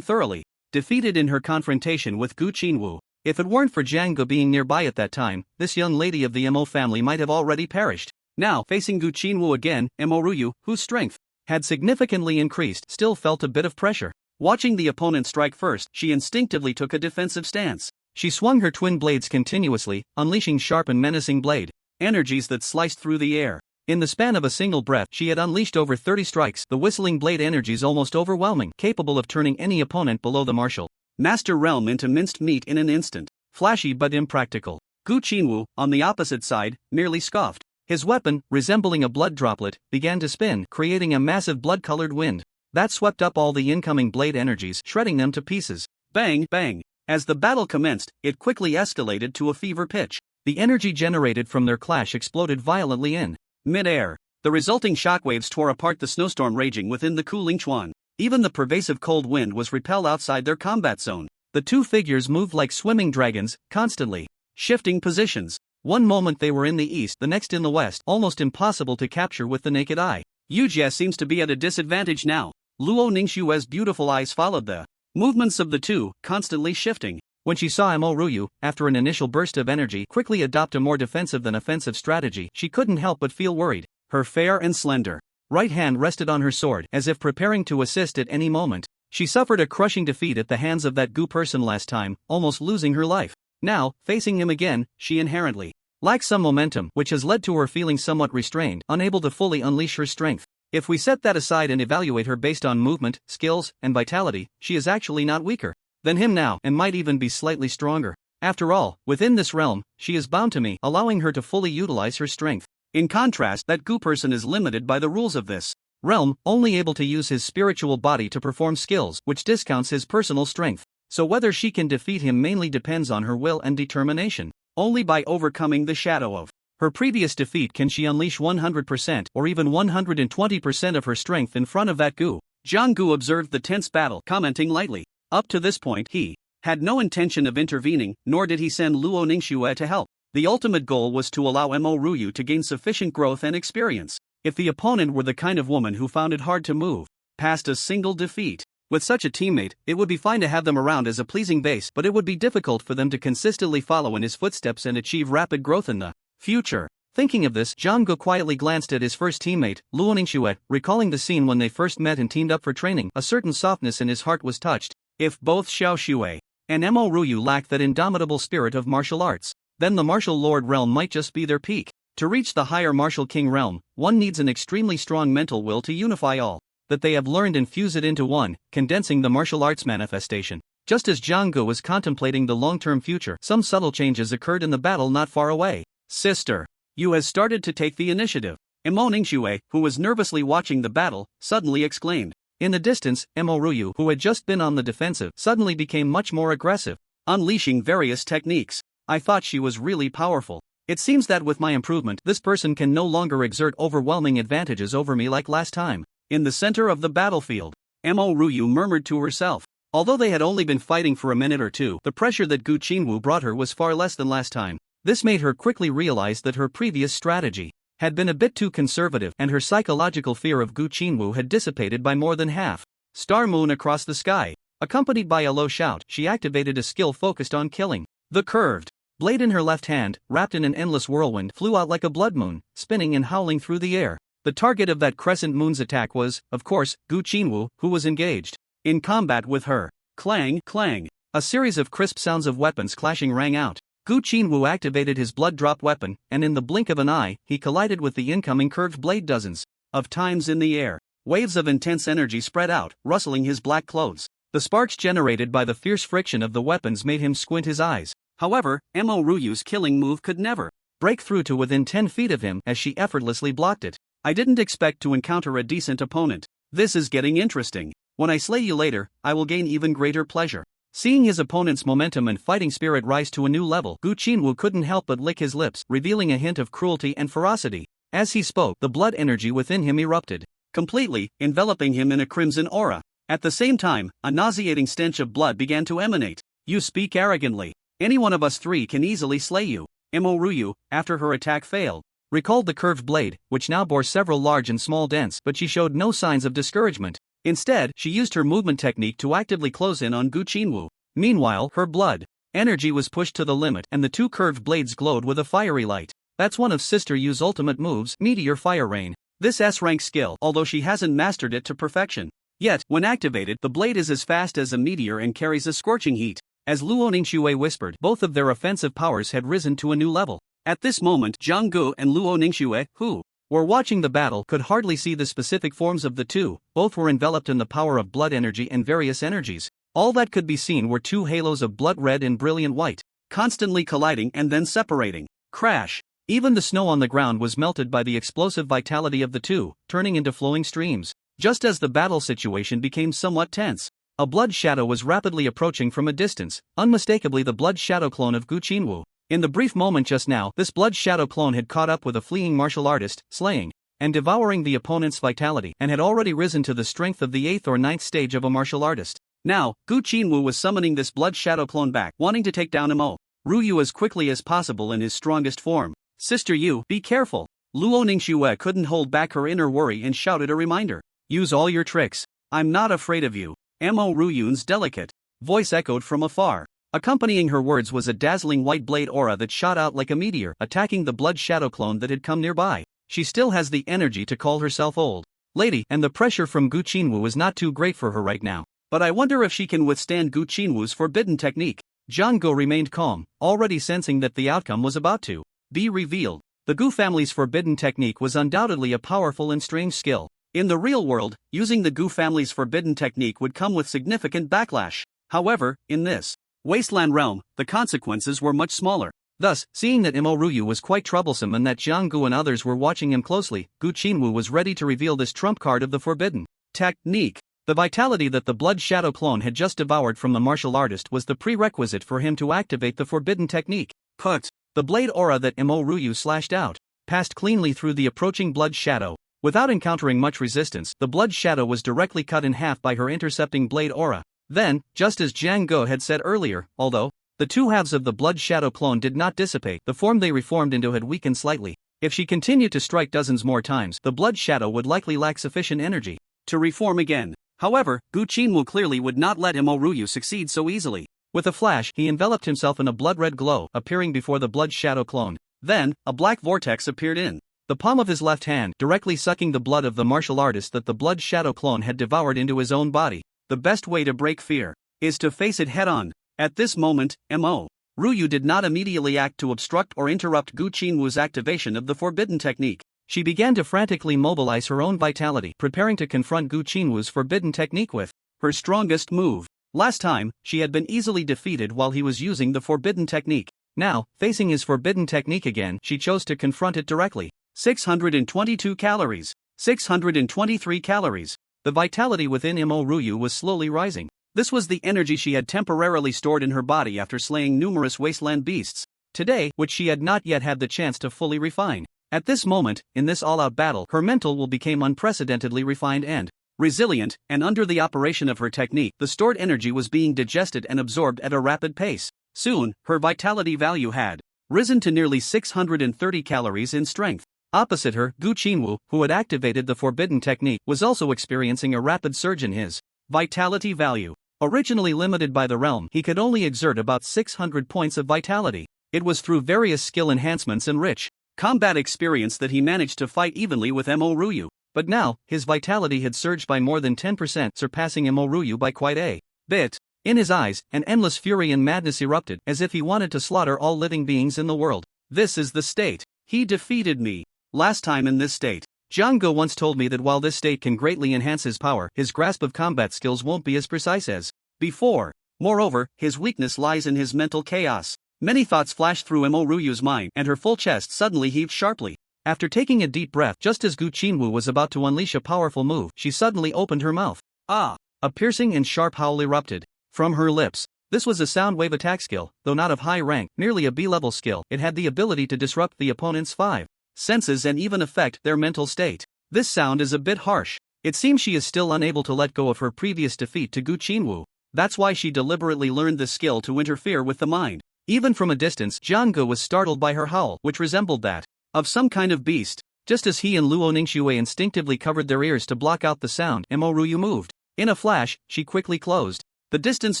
thoroughly defeated in her confrontation with Gu Qinwu. If it weren't for Jiang Gu being nearby at that time, this young lady of the Mo family might have already perished. Now, facing Gu Qinwu again, Mo Ruyu, whose strength had significantly increased, still felt a bit of pressure. Watching the opponent strike first, she instinctively took a defensive stance. She swung her twin blades continuously, unleashing sharp and menacing blade energies that sliced through the air. In the span of a single breath, she had unleashed over 30 strikes, the whistling blade energies almost overwhelming, capable of turning any opponent below the martial master realm into minced meat in an instant. Flashy but impractical. Gu Qinwu, on the opposite side, merely scoffed. His weapon, resembling a blood droplet, began to spin, creating a massive blood-colored wind that swept up all the incoming blade energies, shredding them to pieces. Bang, bang. As the battle commenced, it quickly escalated to a fever pitch. The energy generated from their clash exploded violently in mid-air. The resulting shockwaves tore apart the snowstorm raging within the cooling Chuan. Even the pervasive cold wind was repelled outside their combat zone. The two figures moved like swimming dragons, constantly shifting positions. One moment they were in the east, the next in the west, almost impossible to capture with the naked eye. Yujie seems to be at a disadvantage now. Luo Ningxue's beautiful eyes followed the movements of the two, constantly shifting. When she saw Mo Ruyu, after an initial burst of energy, quickly adopt a more defensive than offensive strategy, she couldn't help but feel worried. Her fair and slender right hand rested on her sword, as if preparing to assist at any moment. She suffered a crushing defeat at the hands of that Gu person last time, almost losing her life. Now, facing him again, she inherently lacks some momentum, which has led to her feeling somewhat restrained, unable to fully unleash her strength. If we set that aside and evaluate her based on movement, skills, and vitality, she is actually not weaker. than him now and might even be slightly stronger. After all, within this realm, she is bound to me, allowing her to fully utilize her strength. In contrast, that Gu person is limited by the rules of this realm, only able to use his spiritual body to perform skills, which discounts his personal strength. So whether she can defeat him mainly depends on her will and determination. Only by overcoming the shadow of her previous defeat can she unleash 100% or even 120% of her strength in front of that Gu. Jiang Gu observed the tense battle, commenting lightly. Up to this point, he had no intention of intervening, nor did he send Luo Ningxue to help. The ultimate goal was to allow Mo Ruyu to gain sufficient growth and experience. If the opponent were the kind of woman who found it hard to move past a single defeat, with such a teammate, it would be fine to have them around as a pleasing base, but it would be difficult for them to consistently follow in his footsteps and achieve rapid growth in the future. Thinking of this, Jiang Gu quietly glanced at his first teammate, Luo Ningxue, recalling the scene when they first met and teamed up for training. A certain softness in his heart was touched. If both Xiao Xue and Mo Ruyu lacked that indomitable spirit of martial arts, then the martial lord realm might just be their peak. To reach the higher martial king realm, one needs an extremely strong mental will to unify all that they have learned and fuse it into one, condensing the martial arts manifestation. Just as Jiang Gu was contemplating the long-term future, some subtle changes occurred in the battle not far away. Sister, you has started to take the initiative. Mo Ningxue, who was nervously watching the battle, suddenly exclaimed. In the distance, Mo Ruyu, who had just been on the defensive, suddenly became much more aggressive, unleashing various techniques. I thought she was really powerful. It seems that with my improvement, this person can no longer exert overwhelming advantages over me like last time. In the center of the battlefield, Mo Ruyu murmured to herself. Although they had only been fighting for a minute or two, the pressure that Gu Qinwu brought her was far less than last time. This made her quickly realize that her previous strategy had been a bit too conservative, and her psychological fear of Gu Qinwu had dissipated by more than half. Star Moon across the sky. Accompanied by a low shout, she activated a skill focused on killing. The curved blade in her left hand, wrapped in an endless whirlwind, flew out like a blood moon, spinning and howling through the air. The target of that crescent moon's attack was, of course, Gu Qinwu, who was engaged in combat with her. Clang, clang. A series of crisp sounds of weapons clashing rang out. Gu Qinwu activated his blood-drop weapon, and in the blink of an eye, he collided with the incoming curved blade dozens of times in the air. Waves of intense energy spread out, rustling his black clothes. The sparks generated by the fierce friction of the weapons made him squint his eyes. However, Mo Ruyu's killing move could never break through to within 10 feet of him as she effortlessly blocked it. I didn't expect to encounter a decent opponent. This is getting interesting. When I slay you later, I will gain even greater pleasure. Seeing his opponent's momentum and fighting spirit rise to a new level, Gu Qinwu couldn't help but lick his lips, revealing a hint of cruelty and ferocity. As he spoke, the blood energy within him erupted completely, enveloping him in a crimson aura. At the same time, a nauseating stench of blood began to emanate. You speak arrogantly. Any one of us three can easily slay you. Mo Ruyu, after her attack failed, recalled the curved blade, which now bore several large and small dents, but she showed no signs of discouragement. Instead, she used her movement technique to actively close in on Gu Qinwu. Meanwhile, her blood energy was pushed to the limit, and the two curved blades glowed with a fiery light. That's one of Sister Yu's ultimate moves, Meteor Fire Rain. This S-rank skill, although she hasn't mastered it to perfection. Yet, when activated, the blade is as fast as a meteor and carries a scorching heat. As Luo Ningxue whispered, both of their offensive powers had risen to a new level. At this moment, Jiang Gu and Luo Ningxue, who were watching the battle, could hardly see the specific forms of the two. Both were enveloped in the power of blood energy and various energies. All that could be seen were two halos of blood red and brilliant white, constantly colliding and then separating. Crash! Even the snow on the ground was melted by the explosive vitality of the two, turning into flowing streams. Just as the battle situation became somewhat tense, a blood shadow was rapidly approaching from a distance, unmistakably the blood shadow clone of Gu Qinwu. In the brief moment just now, this blood shadow clone had caught up with a fleeing martial artist, slaying and devouring the opponent's vitality, and had already risen to the strength of the 8th or 9th stage of a martial artist. Now, Gu Qinwu was summoning this blood shadow clone back, wanting to take down Mo Ruyu as quickly as possible in his strongest form. Sister Yu, be careful. Luo Ningxue couldn't hold back her inner worry and shouted a reminder. Use all your tricks. I'm not afraid of you. Mo Ruyun's delicate voice echoed from afar. Accompanying her words was a dazzling white blade aura that shot out like a meteor, attacking the blood shadow clone that had come nearby. She still has the energy to call herself old lady, and the pressure from Gu Qinwu is not too great for her right now. But I wonder if she can withstand Gu Qinwu's forbidden technique. Jiang Gu remained calm, already sensing that the outcome was about to be revealed. The Gu family's forbidden technique was undoubtedly a powerful and strange skill. In the real world, using the Gu family's forbidden technique would come with significant backlash. However, in this wasteland realm, the consequences were much smaller. Thus, seeing that Imo Ryu was quite troublesome and that Jianggu and others were watching him closely, Gu Qinwu was ready to reveal this trump card of the forbidden technique. The vitality that the blood shadow clone had just devoured from the martial artist was the prerequisite for him to activate the forbidden technique. Put. The blade aura that Imo Ryu slashed out passed cleanly through the approaching blood shadow. Without encountering much resistance, the blood shadow was directly cut in half by her intercepting blade aura. Then, just as Jiang Ge had said earlier, although the two halves of the blood shadow clone did not dissipate, the form they reformed into had weakened slightly. If she continued to strike dozens more times, the blood shadow would likely lack sufficient energy to reform again. However, Gu Qinwu clearly would not let Imo Ryu succeed so easily. With a flash, he enveloped himself in a blood-red glow, appearing before the blood shadow clone. Then, a black vortex appeared in the palm of his left hand, directly sucking the blood of the martial artist that the blood shadow clone had devoured into his own body. The best way to break fear is to face it head-on. At this moment, Imo Ryu did not immediately act to obstruct or interrupt Gu Qinwu's activation of the forbidden technique. She began to frantically mobilize her own vitality, preparing to confront Gu Qinwu's forbidden technique with her strongest move. Last time, she had been easily defeated while he was using the forbidden technique. Now, facing his forbidden technique again, she chose to confront it directly. 622 calories. 623 calories. The vitality within Imo Ryu was slowly rising. This was the energy she had temporarily stored in her body after slaying numerous wasteland beasts. Today, which she had not yet had the chance to fully refine. At this moment, in this all-out battle, her mental will became unprecedentedly refined and resilient, and under the operation of her technique, the stored energy was being digested and absorbed at a rapid pace. Soon, her vitality value had risen to nearly 630 calories in strength. Opposite her, Gu Qinwu, who had activated the forbidden technique, was also experiencing a rapid surge in his vitality value. Originally limited by the realm, he could only exert about 600 points of vitality. It was through various skill enhancements and rich combat experience that he managed to fight evenly with Imo Ryu. But now, his vitality had surged by more than 10%, surpassing Imo Ryu by quite a bit. In his eyes, an endless fury and madness erupted, as if he wanted to slaughter all living beings in the world. This is the state. He defeated me last time in this state. Jiang Ge once told me that while this state can greatly enhance his power, his grasp of combat skills won't be as precise as before. Moreover, his weakness lies in his mental chaos. Many thoughts flashed through Imo Ryu's mind, and her full chest suddenly heaved sharply. After taking a deep breath, just as Gu Qinwu was about to unleash a powerful move, she suddenly opened her mouth. Ah! A piercing and sharp howl erupted from her lips. This was a sound wave attack skill, though not of high rank, merely a B-level skill. It had the ability to disrupt the opponent's 5 senses and even affect their mental state. This sound is a bit harsh. It seems she is still unable to let go of her previous defeat to Gu Qinwu. That's why she deliberately learned this skill to interfere with the mind. Even from a distance, Jiang Ge was startled by her howl, which resembled that of some kind of beast. Just as he and Luo Ningxue instinctively covered their ears to block out the sound, Imo Ryu moved. In a flash, she quickly closed the distance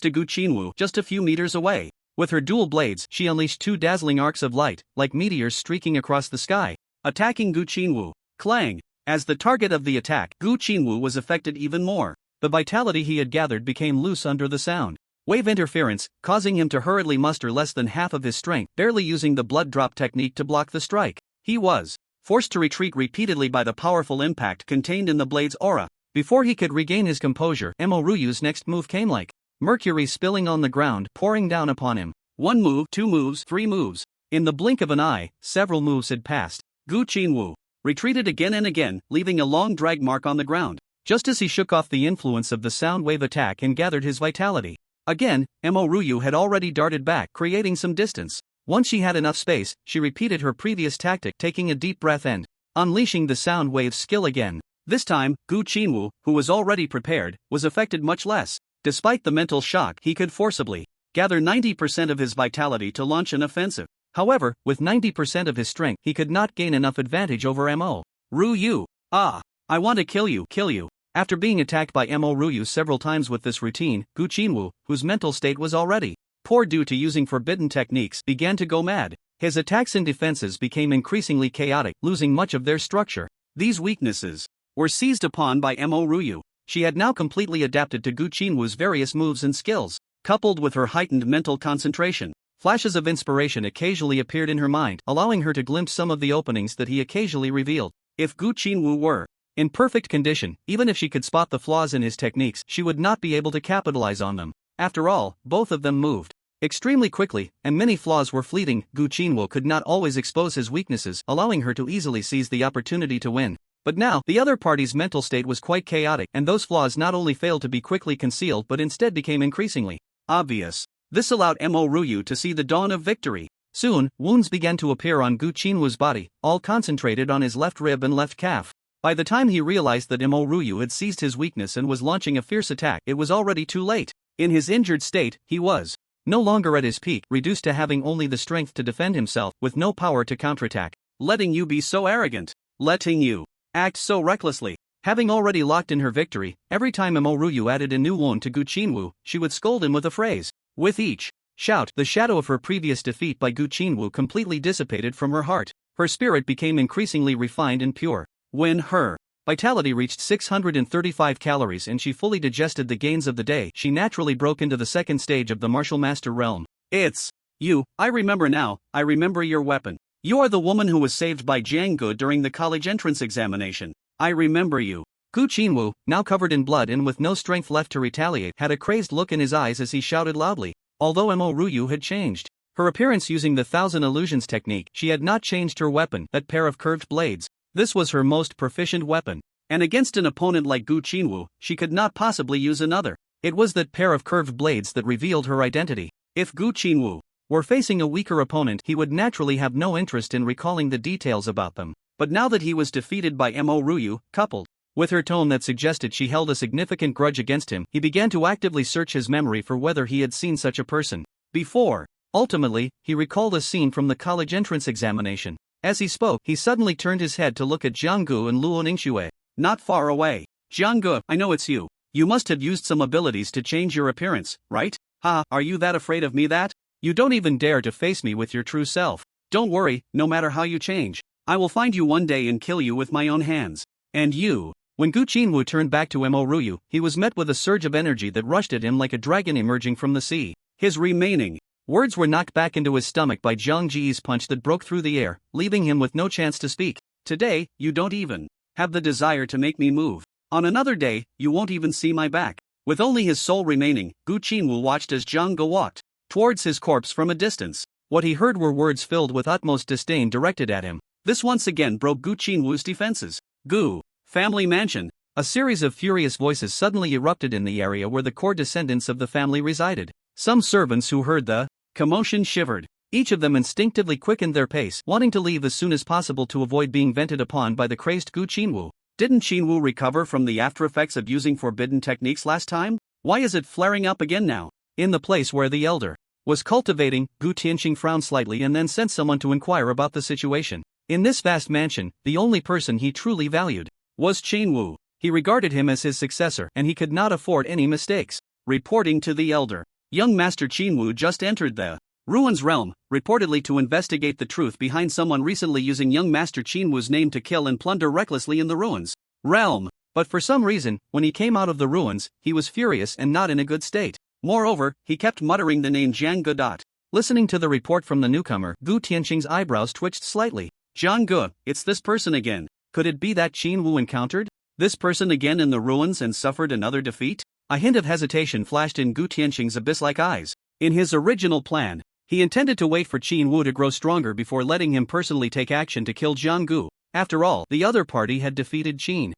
to Gu Qinwu, just a few meters away. With her dual blades, she unleashed 2 dazzling arcs of light, like meteors streaking across the sky, attacking Gu Qinwu. Clang! As the target of the attack, Gu Qinwu was affected even more. The vitality he had gathered became loose under the sound wave interference, causing him to hurriedly muster less than half of his strength, barely using the blood drop technique to block the strike. He was forced to retreat repeatedly by the powerful impact contained in the blade's aura. Before he could regain his composure, Imo Ryu's next move came like mercury spilling on the ground, pouring down upon him. 1 move, 2 moves, 3 moves. In the blink of an eye, several moves had passed. Gu Qinwu retreated again and again, leaving a long drag mark on the ground. Just as he shook off the influence of the sound wave attack and gathered his vitality again, Imo Ryu had already darted back, creating some distance. Once she had enough space, she repeated her previous tactic, taking a deep breath and unleashing the sound wave's skill again. This time, Gu Qinwu, who was already prepared, was affected much less. Despite the mental shock, he could forcibly gather 90% of his vitality to launch an offensive. However, with 90% of his strength, he could not gain enough advantage over Imo Ryu. Ah! I want to kill you. After being attacked by Imo Ryu several times with this routine, Gu Qinwu, whose mental state was already poor due to using forbidden techniques, began to go mad. His attacks and defenses became increasingly chaotic, losing much of their structure. These weaknesses were seized upon by Imo Ryu. She had now completely adapted to Gu Qinwu's various moves and skills. Coupled with her heightened mental concentration, flashes of inspiration occasionally appeared in her mind, allowing her to glimpse some of the openings that he occasionally revealed. If Gu Qinwu were in perfect condition, even if she could spot the flaws in his techniques, she would not be able to capitalize on them. After all, both of them moved extremely quickly, and many flaws were fleeting. Gu Qinwu could not always expose his weaknesses, allowing her to easily seize the opportunity to win. But now, the other party's mental state was quite chaotic, and those flaws not only failed to be quickly concealed but instead became increasingly obvious. This allowed Mo Ryu to see the dawn of victory. Soon, wounds began to appear on Gu Qinwu's body, all concentrated on his left rib and left calf. By the time he realized that Mo Ryu had seized his weakness and was launching a fierce attack, it was already too late. In his injured state, he was no longer at his peak, reduced to having only the strength to defend himself, with no power to counterattack. Letting you be so arrogant. Letting you act so recklessly. Having already locked in her victory, every time Mo Ryu added a new wound to Gu Qinwu, she would scold him with a phrase. With each shout, the shadow of her previous defeat by Gu Qinwu completely dissipated from her heart. Her spirit became increasingly refined and pure. When her vitality reached 635 calories and she fully digested the gains of the day, she naturally broke into the second stage of the martial master realm. It's you. I remember now. I remember your weapon. You are the woman who was saved by Jiang Gu during the college entrance examination. I remember you. Gu Qinwu, now covered in blood and with no strength left to retaliate, had a crazed look in his eyes as he shouted loudly. Although Mo Ryu had changed her appearance using the Thousand Illusions technique, she had not changed her weapon, that pair of curved blades. This was her most proficient weapon. And against an opponent like Gu Qinwu, she could not possibly use another. It was that pair of curved blades that revealed her identity. If Gu Qinwu were facing a weaker opponent, he would naturally have no interest in recalling the details about them. But now that he was defeated by Mo Ryu, coupled with her tone that suggested she held a significant grudge against him, he began to actively search his memory for whether he had seen such a person before. Ultimately, he recalled a scene from the college entrance examination. As he spoke, he suddenly turned his head to look at Jiang Gu and Luo Ningxue. Not far away. Jiang Gu, I know it's you. You must have used some abilities to change your appearance, right? Ha, are you that afraid of me that you don't even dare to face me with your true self? Don't worry, no matter how you change, I will find you one day and kill you with my own hands. And you. When Gu Qinwu turned back to Mo Ryu, he was met with a surge of energy that rushed at him like a dragon emerging from the sea. His remaining words were knocked back into his stomach by Zhang Ji's punch that broke through the air, leaving him with no chance to speak. Today, you don't even have the desire to make me move. On another day, you won't even see my back. With only his soul remaining, Gu Qinwu watched as Zhang Ge walked towards his corpse from a distance. What he heard were words filled with utmost disdain directed at him. This once again broke Gu Qinwu's defenses. Gu family mansion. A series of furious voices suddenly erupted in the area where the core descendants of the family resided. Some servants who heard the commotion shivered. Each of them instinctively quickened their pace, wanting to leave as soon as possible to avoid being vented upon by the crazed Gu Qinwu. Didn't Qinwu recover from the aftereffects of using forbidden techniques last time? Why is it flaring up again now? In the place where the elder was cultivating, Gu Tianqing frowned slightly and then sent someone to inquire about the situation. In this vast mansion, the only person he truly valued was Qinwu. He regarded him as his successor, and he could not afford any mistakes. Reporting to the elder, young Master Qinwu just entered the Ruins realm, reportedly to investigate the truth behind someone recently using young Master Qinwu's name to kill and plunder recklessly in the Ruins realm. But for some reason, when he came out of the ruins, he was furious and not in a good state. Moreover, he kept muttering the name Jiang Ge. Listening to the report from the newcomer, Gu Tianqing's eyebrows twitched slightly. Jiang Ge, it's this person again. Could it be that Qinwu encountered this person again in the ruins and suffered another defeat? A hint of hesitation flashed in Gu Tianqing's abyss-like eyes. In his original plan, he intended to wait for Qinwu to grow stronger before letting him personally take action to kill Jiang Gu. After all, the other party had defeated Qinwu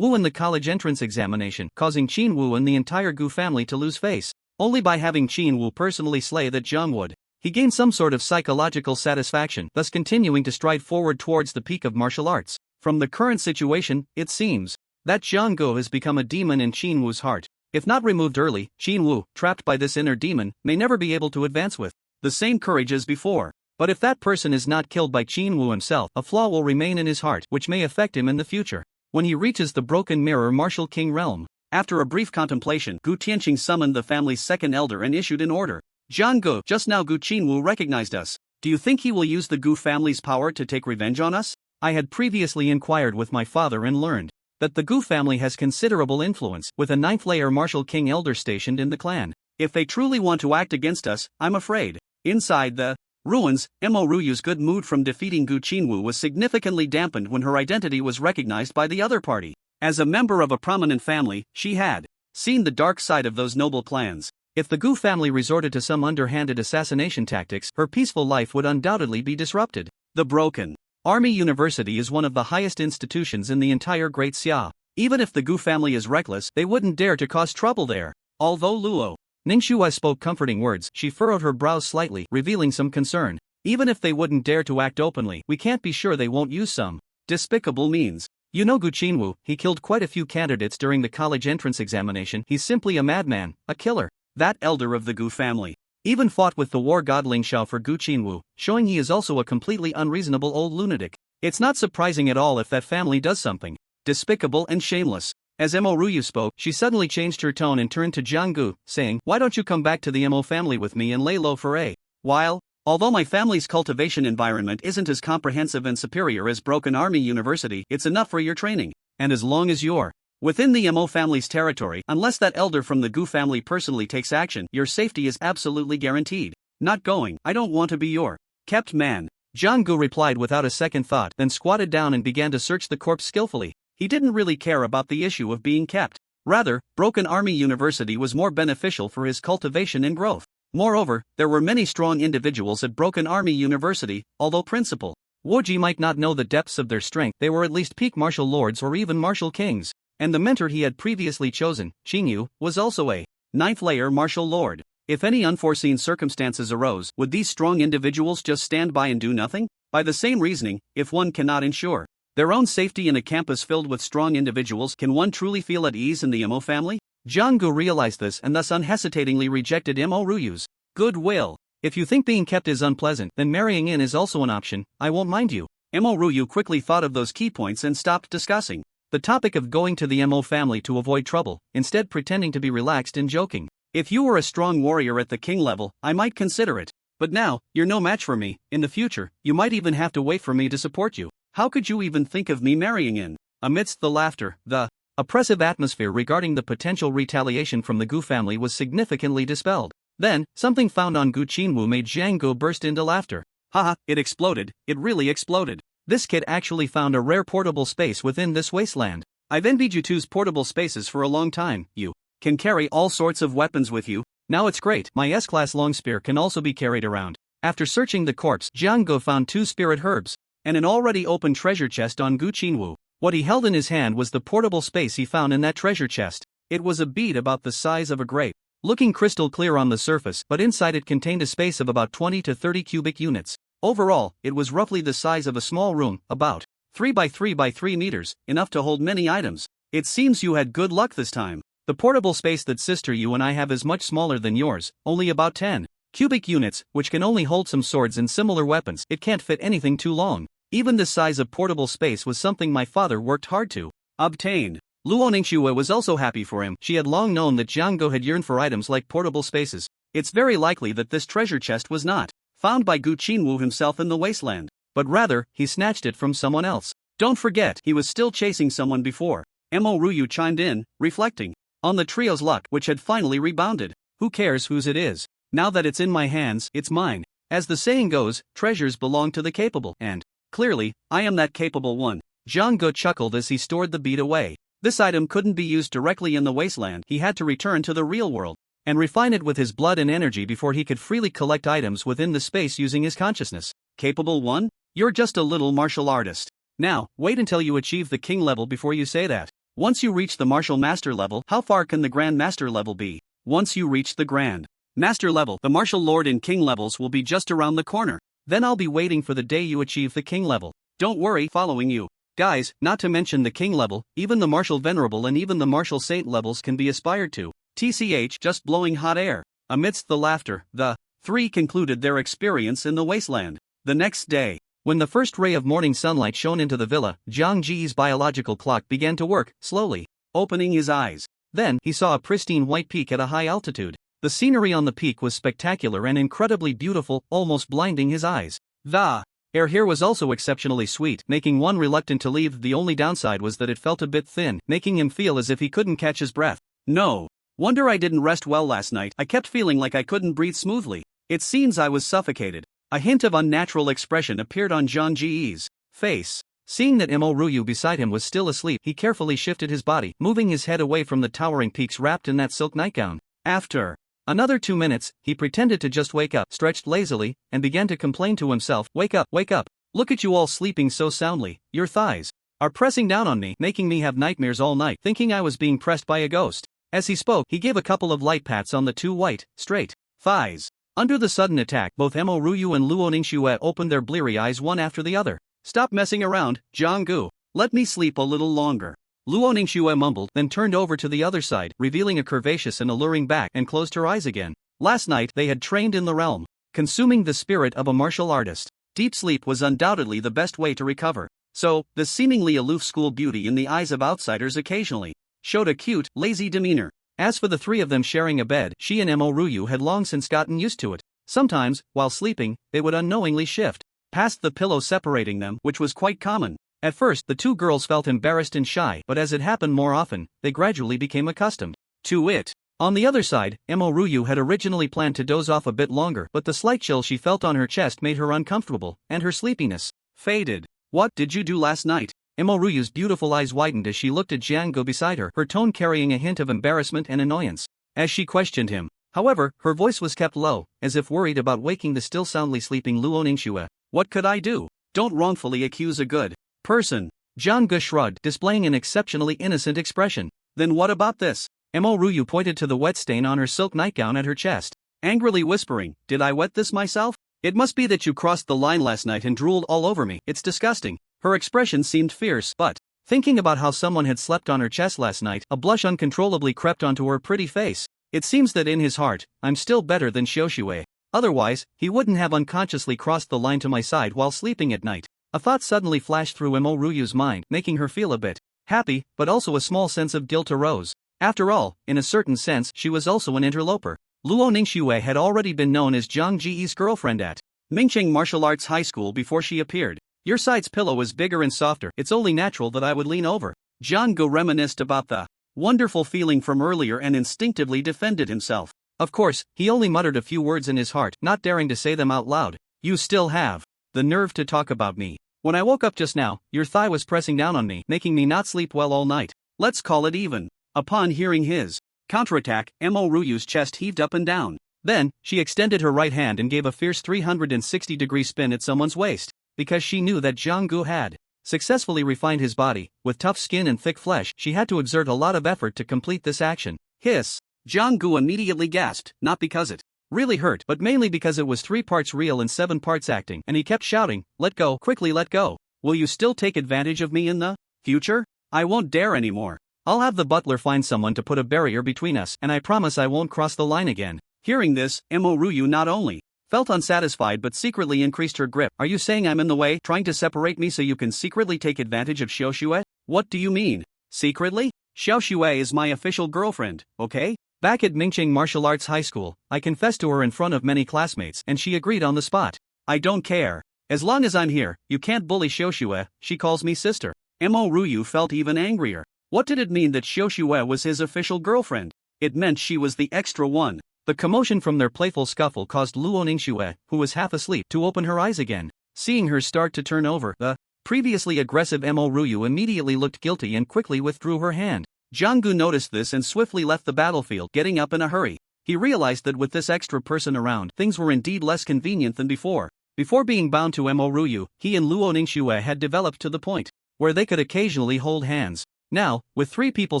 in the college entrance examination, causing Qinwu and the entire Gu family to lose face. Only by having Qinwu personally slay that Jiang would he gained some sort of psychological satisfaction, thus continuing to stride forward towards the peak of martial arts. From the current situation, it seems that Jiang Ge has become a demon in Qinwu's heart. If not removed early, Qinwu, trapped by this inner demon, may never be able to advance with the same courage as before. But if that person is not killed by Qinwu himself, a flaw will remain in his heart, which may affect him in the future. When he reaches the Broken Mirror Martial King realm, after a brief contemplation, Gu Tianqing summoned the family's second elder and issued an order. Jiang Ge, just now Gu Qinwu recognized us. Do you think he will use the Gu family's power to take revenge on us? I had previously inquired with my father and learned that the Gu family has considerable influence, with a 9th-layer martial king elder stationed in the clan. If they truly want to act against us, I'm afraid. Inside the ruins, Mo Ryu's good mood from defeating Gu Qinwu was significantly dampened when her identity was recognized by the other party. As a member of a prominent family, she had seen the dark side of those noble clans. If the Gu family resorted to some underhanded assassination tactics, her peaceful life would undoubtedly be disrupted. The Broken Army University is one of the highest institutions in the entire Great Xia. Even if the Gu family is reckless, they wouldn't dare to cause trouble there. Although Luo Ningxue spoke comforting words, she furrowed her brows slightly, revealing some concern. Even if they wouldn't dare to act openly, we can't be sure they won't use some despicable means. You know Gu Qinwu, he killed quite a few candidates during the college entrance examination. He's simply a madman, a killer. That elder of the Gu family even fought with the war god Ling Xiao for Gu Qinwu, showing he is also a completely unreasonable old lunatic. It's not surprising at all if that family does something despicable and shameless. As Mo Ruyu spoke, she suddenly changed her tone and turned to Jiang Gu, saying, "Why don't you come back to the Mo family with me and lay low for a while? Although my family's cultivation environment isn't as comprehensive and superior as Broken Army University, it's enough for your training. And as long as you're within the Mo family's territory, unless that elder from the Gu family personally takes action, your safety is absolutely guaranteed. Not going. I don't want to be your kept man." Jiang Gu replied without a second thought, then squatted down and began to search the corpse skillfully. He didn't really care about the issue of being kept. Rather, Broken Army University was more beneficial for his cultivation and growth. Moreover, there were many strong individuals at Broken Army University, although Principal Woji might not know the depths of their strength, they were at least peak martial lords or even martial kings. And the mentor he had previously chosen, Xingyu, was also a 9th-layer martial lord. If any unforeseen circumstances arose, would these strong individuals just stand by and do nothing? By the same reasoning, if one cannot ensure their own safety in a campus filled with strong individuals, can one truly feel at ease in the Mo family? Jiang Gu realized this and thus unhesitatingly rejected Mo Ruyu's goodwill. If you think being kept is unpleasant, then marrying in is also an option. I won't mind you. Mo Ruyu quickly thought of those key points and stopped discussing the topic of going to the Mo family to avoid trouble, instead pretending to be relaxed and joking. If you were a strong warrior at the king level, I might consider it. But now, you're no match for me. In the future, you might even have to wait for me to support you. How could you even think of me marrying in? Amidst the laughter, the oppressive atmosphere regarding the potential retaliation from the Gu family was significantly dispelled. Then, something found on Gu Qinwu made Jiang Gu burst into laughter. Haha, it exploded, it really exploded. This kid actually found a rare portable space within this wasteland. I've envied you two's portable spaces for a long time. You can carry all sorts of weapons with you. Now it's great, my S-class long spear can also be carried around. After searching the corpse, Jiang Gu found 2 spirit herbs and an already open treasure chest on Gu Qinwu. What he held in his hand was the portable space he found in that treasure chest. It was a bead about the size of a grape, looking crystal clear on the surface, but inside it contained a space of about 20 to 30 cubic units. Overall, it was roughly the size of a small room, about 3 by 3 by 3 meters, enough to hold many items. It seems you had good luck this time. The portable space that sister you and I have is much smaller than yours, only about 10 cubic units, which can only hold some swords and similar weapons. It can't fit anything too long. Even this size of portable space was something my father worked hard to obtain. Luo Ningxue was also happy for him. She had long known that Jiang Gu had yearned for items like portable spaces. It's very likely that this treasure chest was not found by Gu Qinwu himself in the wasteland, but rather, he snatched it from someone else. Don't forget, he was still chasing someone before. Mo Ruyu chimed in, reflecting on the trio's luck, which had finally rebounded. Who cares whose it is? Now that it's in my hands, it's mine. As the saying goes, treasures belong to the capable, and clearly, I am that capable one. Jiang Gu chuckled as he stored the bead away. This item couldn't be used directly in the wasteland. He had to return to the real world and refine it with his blood and energy before he could freely collect items within the space using his consciousness. Capable one? You're just a little martial artist. Now, wait until you achieve the king level before you say that. Once you reach the martial master level, how far can the grand master level be? Once you reach the grand master level, the martial lord and king levels will be just around the corner. Then I'll be waiting for the day you achieve the king level. Don't worry, following you. Guys, not to mention the king level, even the martial venerable and even the martial saint levels can be aspired to. TCH, just blowing hot air. Amidst the laughter, the 3 concluded their experience in the wasteland. The next day, when the first ray of morning sunlight shone into the villa, Jiang Ji's biological clock began to work, slowly opening his eyes. Then, he saw a pristine white peak at a high altitude. The scenery on the peak was spectacular and incredibly beautiful, almost blinding his eyes. The air here was also exceptionally sweet, making one reluctant to leave. The only downside was that it felt a bit thin, making him feel as if he couldn't catch his breath. No wonder I didn't rest well last night. I kept feeling like I couldn't breathe smoothly. It seems I was suffocated. A hint of unnatural expression appeared on Jiang Ji's face. Seeing that Mo Ruyu beside him was still asleep, he carefully shifted his body, moving his head away from the towering peaks wrapped in that silk nightgown. After Another 2 minutes, he pretended to just wake up, stretched lazily, and began to complain to himself, wake up, wake up. Look at you all sleeping so soundly, your thighs are pressing down on me, making me have nightmares all night, thinking I was being pressed by a ghost. As he spoke, he gave a couple of light pats on the two white, straight thighs. Under the sudden attack, both Mo Ryu and Luo Ningxue opened their bleary eyes one after the other. Stop messing around, Jianggu. Let me sleep a little longer. Luo Ningxue mumbled, then turned over to the other side, revealing a curvaceous and alluring back, and closed her eyes again. Last night they had trained in the realm, consuming the spirit of a martial artist. Deep sleep was undoubtedly the best way to recover. So, the seemingly aloof school beauty in the eyes of outsiders occasionally showed a cute, lazy demeanor. As for the three of them sharing a bed, she and Mo Ryu had long since gotten used to it. Sometimes, while sleeping, they would unknowingly shift past the pillow separating them, which was quite common. At first, the two girls felt embarrassed and shy, but as it happened more often, they gradually became accustomed to it. On the other side, Mo Ryu had originally planned to doze off a bit longer, but the slight chill she felt on her chest made her uncomfortable, and her sleepiness faded. What did you do last night? Mo Ryu's beautiful eyes widened as she looked at Jianggu beside her, her tone carrying a hint of embarrassment and annoyance as she questioned him. However, her voice was kept low, as if worried about waking the still soundly sleeping Luo Ningxue. What could I do? Don't wrongfully accuse a good person. Jianggu shrugged, displaying an exceptionally innocent expression. Then what about this? Mo Ryu pointed to the wet stain on her silk nightgown at her chest, angrily whispering, did I wet this myself? It must be that you crossed the line last night and drooled all over me. It's disgusting. Her expression seemed fierce, but, thinking about how someone had slept on her chest last night, a blush uncontrollably crept onto her pretty face. It seems that in his heart, I'm still better than Xiaoxue. Otherwise, he wouldn't have unconsciously crossed the line to my side while sleeping at night. A thought suddenly flashed through Mo Ryu's mind, making her feel a bit happy, but also a small sense of guilt arose. After all, in a certain sense, she was also an interloper. Luo Ningxue had already been known as Zhang Ji's girlfriend at Mingcheng Martial Arts High School before she appeared. Your side's pillow is bigger and softer, it's only natural that I would lean over. Jianggu reminisced about the wonderful feeling from earlier and instinctively defended himself. Of course, he only muttered a few words in his heart, not daring to say them out loud. You still have the nerve to talk about me. When I woke up just now, your thigh was pressing down on me, making me not sleep well all night. Let's call it even. Upon hearing his counterattack, Mo Ryu's chest heaved up and down. Then, she extended her right hand and gave a fierce 360-degree spin at someone's waist. Because she knew that Jianggu had successfully refined his body, with tough skin and thick flesh, she had to exert a lot of effort to complete this action. Hiss! Jianggu immediately gasped, not because it really hurt, but mainly because it was 3 parts real and 7 parts acting, and he kept shouting, let go, quickly let go. Will you still take advantage of me in the future? I won't dare anymore. I'll have the butler find someone to put a barrier between us, and I promise I won't cross the line again. Hearing this, Mo Ryu not only felt unsatisfied but secretly increased her grip. Are you saying I'm in the way, trying to separate me so you can secretly take advantage of Xiaoxue? What do you mean? Secretly? Xiaoxue is my official girlfriend, okay? Back at Mingcheng Martial Arts High School, I confessed to her in front of many classmates and she agreed on the spot. I don't care. As long as I'm here, you can't bully Xiaoxue, she calls me sister. Mo Ryu felt even angrier. What did it mean that Xiaoxue was his official girlfriend? It meant she was the extra one. The commotion from their playful scuffle caused Luo Ningxue, who was half asleep, to open her eyes again. Seeing her start to turn over, the previously aggressive Mo Ryu immediately looked guilty and quickly withdrew her hand. Jianggu noticed this and swiftly left the battlefield, getting up in a hurry. He realized that with this extra person around, things were indeed less convenient than before. Before being bound to Mo Ryu, he and Luo Ningxue had developed to the point where they could occasionally hold hands. Now, with 3 people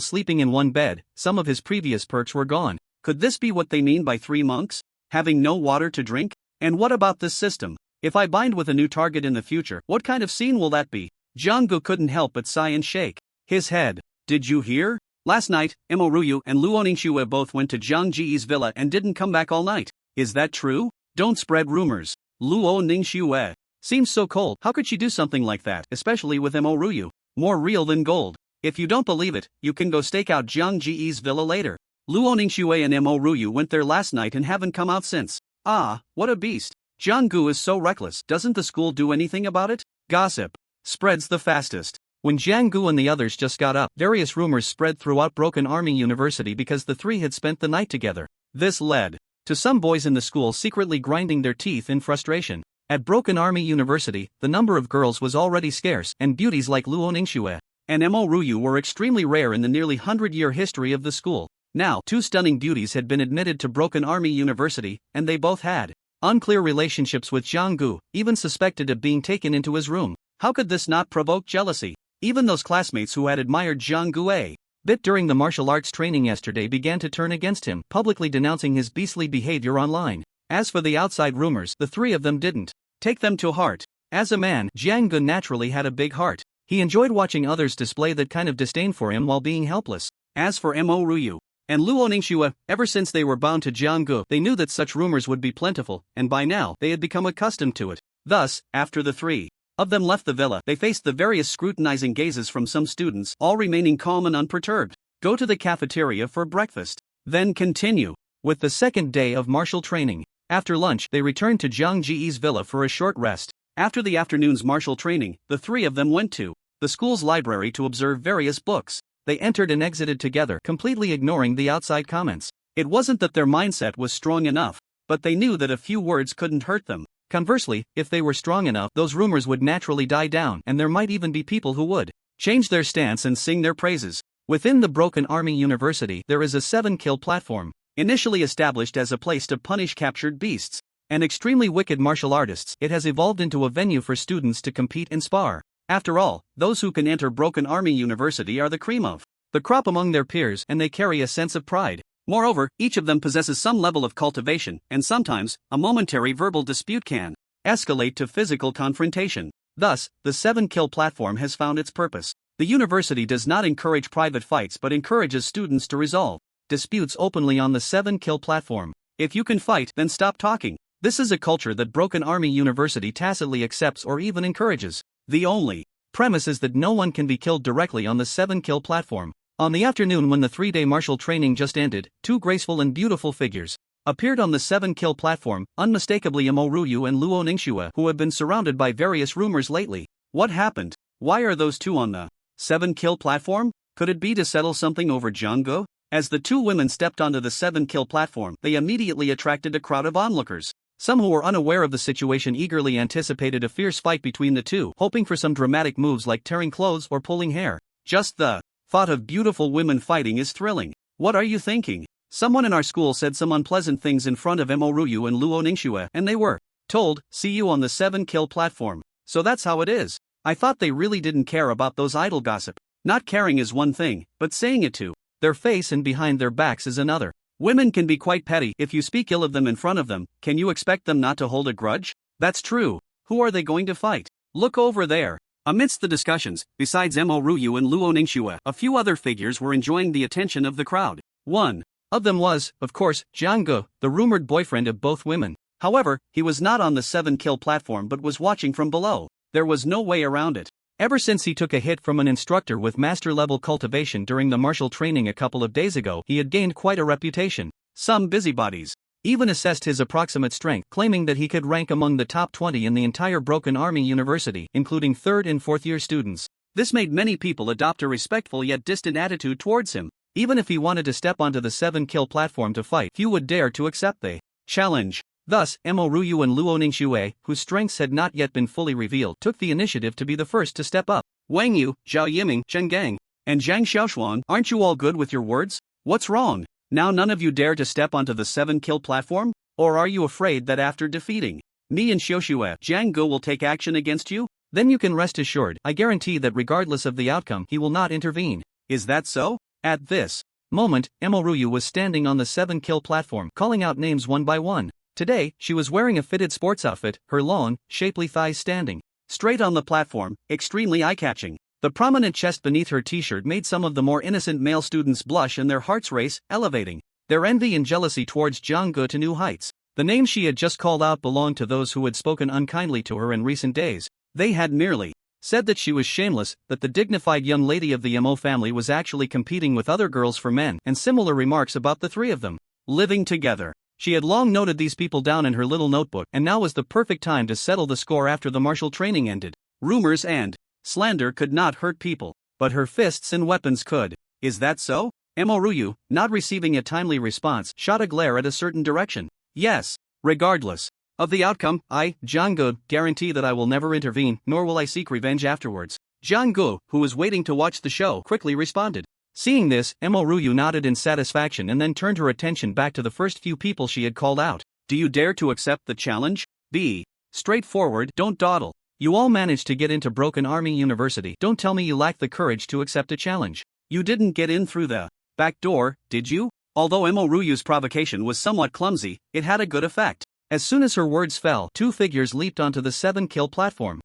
sleeping in one bed, some of his previous perks were gone. Could this be what they mean by 3 monks? Having no water to drink? And what about this system? If I bind with a new target in the future, what kind of scene will that be? Jianggu couldn't help but sigh and shake his head. Did you hear? Last night, Mo Ryu and Luo Ningxue both went to Zhang Ji's villa and didn't come back all night. Is that true? Don't spread rumors. Luo Ningxue seems so cold. How could she do something like that, especially with Mo Ryu? More real than gold. If you don't believe it, you can go stake out Zhang Ji's villa later. Luo Ningxue and Mo Ryu went there last night and haven't come out since. Ah, what a beast. Jianggu is so reckless. Doesn't the school do anything about it? Gossip spreads the fastest. When Jianggu and the others just got up, various rumors spread throughout Broken Army University because the 3 had spent the night together. This led to some boys in the school secretly grinding their teeth in frustration. At Broken Army University, the number of girls was already scarce, and beauties like Luo Ningxue and Mo Ryu were extremely rare in the nearly 100-year history of the school. Now, two stunning beauties had been admitted to Broken Army University, and they both had unclear relationships with Jiang-gu, even suspected of being taken into his room. How could this not provoke jealousy? Even those classmates who had admired Jiang-gu a bit during the martial arts training yesterday began to turn against him, publicly denouncing his beastly behavior online. As for the outside rumors, the three of them didn't take them to heart. As a man, Jiang-gu naturally had a big heart. He enjoyed watching others display that kind of disdain for him while being helpless. As for Mo Ryu and Luo Ningxue, ever since they were bound to Jiang-gu, they knew that such rumors would be plentiful, and by now, they had become accustomed to it. Thus, after the three of them left the villa, they faced the various scrutinizing gazes from some students, all remaining calm and unperturbed. Go to the cafeteria for breakfast. Then continue with the second day of martial training. After lunch, they returned to Jiang Ji's villa for a short rest. After the afternoon's martial training, the three of them went to the school's library to observe various books. They entered and exited together, completely ignoring the outside comments. It wasn't that their mindset was strong enough, but they knew that a few words couldn't hurt them. Conversely, if they were strong enough, those rumors would naturally die down, and there might even be people who would change their stance and sing their praises. Within the Broken Army University, there is a 7-kill platform. Initially established as a place to punish captured beasts and extremely wicked martial artists, it has evolved into a venue for students to compete and spar. After all, those who can enter Broken Army University are the cream of the crop among their peers, and they carry a sense of pride. Moreover, each of them possesses some level of cultivation, and sometimes, a momentary verbal dispute can escalate to physical confrontation. Thus, the 7-kill platform has found its purpose. The university does not encourage private fights but encourages students to resolve disputes openly on the 7-kill platform. If you can fight, then stop talking. This is a culture that Broken Army University tacitly accepts or even encourages. The only premise is that no one can be killed directly on the 7-kill platform. On the afternoon when the 3-day martial training just ended, two graceful and beautiful figures appeared on the 7-kill platform, unmistakably Mo Ryu and Luo Ningxue, who have been surrounded by various rumors lately. What happened? Why are those two on the 7-kill platform? Could it be to settle something over Jiang-gu? As the two women stepped onto the 7-kill platform, they immediately attracted a crowd of onlookers. Some who were unaware of the situation eagerly anticipated a fierce fight between the two, hoping for some dramatic moves like tearing clothes or pulling hair. Just the thought of beautiful women fighting is thrilling. What are you thinking? Someone in our school said some unpleasant things in front of Mo Ryu and Luo Ningxue, and they were told, "See you on the 7-kill platform." So that's how it is. I thought they really didn't care about those idle gossip. Not caring is one thing, but saying it to their face and behind their backs is another. Women can be quite petty. If you speak ill of them in front of them, can you expect them not to hold a grudge? That's true. Who are they going to fight? Look over there. Amidst the discussions, besides Mo Ryu and Luo Ningxue, a few other figures were enjoying the attention of the crowd. One of them was, of course, Jiang-gu, the rumored boyfriend of both women. However, he was not on the 7-kill platform but was watching from below. There was no way around it. Ever since he took a hit from an instructor with master-level cultivation during the martial training a couple of days ago, he had gained quite a reputation. Some busybodies even assessed his approximate strength, claiming that he could rank among the top 20 in the entire Broken Army University, including 3rd and 4th-year students. This made many people adopt a respectful yet distant attitude towards him. Even if he wanted to step onto the 7-kill platform to fight, few would dare to accept the challenge. Thus, Mo Ryu and Luo Ningxue, whose strengths had not yet been fully revealed, took the initiative to be the first to step up. Wang Yu, Zhao Yiming, Chen Gang, and Zhang Xiaoshuang, aren't you all good with your words? What's wrong? Now none of you dare to step onto the 7-kill platform? Or are you afraid that after defeating me and Xiaoxue, Jiang-gu will take action against you? Then you can rest assured, I guarantee that regardless of the outcome, he will not intervene. Is that so? At this moment, Mo Ryu was standing on the 7-kill platform, calling out names one by one. Today, she was wearing a fitted sports outfit, her long, shapely thighs standing straight on the platform, extremely eye-catching. The prominent chest beneath her t-shirt made some of the more innocent male students blush and their hearts race, elevating their envy and jealousy towards Jiang-gu to new heights. The names she had just called out belonged to those who had spoken unkindly to her in recent days. They had merely said that she was shameless, that the dignified young lady of the Mo family was actually competing with other girls for men, and similar remarks about the three of them living together. She had long noted these people down in her little notebook, and now was the perfect time to settle the score after the martial training ended. Rumors and slander could not hurt people, but her fists and weapons could. Is that so? Mo Ryu, not receiving a timely response, shot a glare at a certain direction. Yes. Regardless of the outcome, I, Jiang-gu, guarantee that I will never intervene, nor will I seek revenge afterwards. Jiang-gu, who was waiting to watch the show, quickly responded. Seeing this, Ryu nodded in satisfaction and then turned her attention back to the first few people she had called out. Do you dare to accept the challenge? Be straightforward, don't dawdle. You all managed to get into Broken Army University. Don't tell me you lack the courage to accept a challenge. You didn't get in through the back door, did you? Although Ryu's provocation was somewhat clumsy, it had a good effect. As soon as her words fell, two figures leaped onto the 7-kill platform.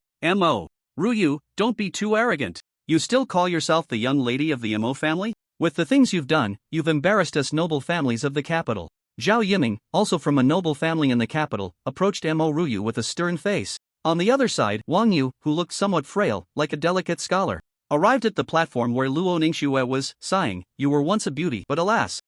Ryu, don't be too arrogant. You still call yourself the young lady of the family? With the things you've done, you've embarrassed us noble families of the capital. Zhao Yiming, also from a noble family in the capital, approached Ryu with a stern face. On the other side, Wang Yu, who looked somewhat frail, like a delicate scholar, arrived at the platform where Luo Ningxue was, sighing, "You were once a beauty, but alas,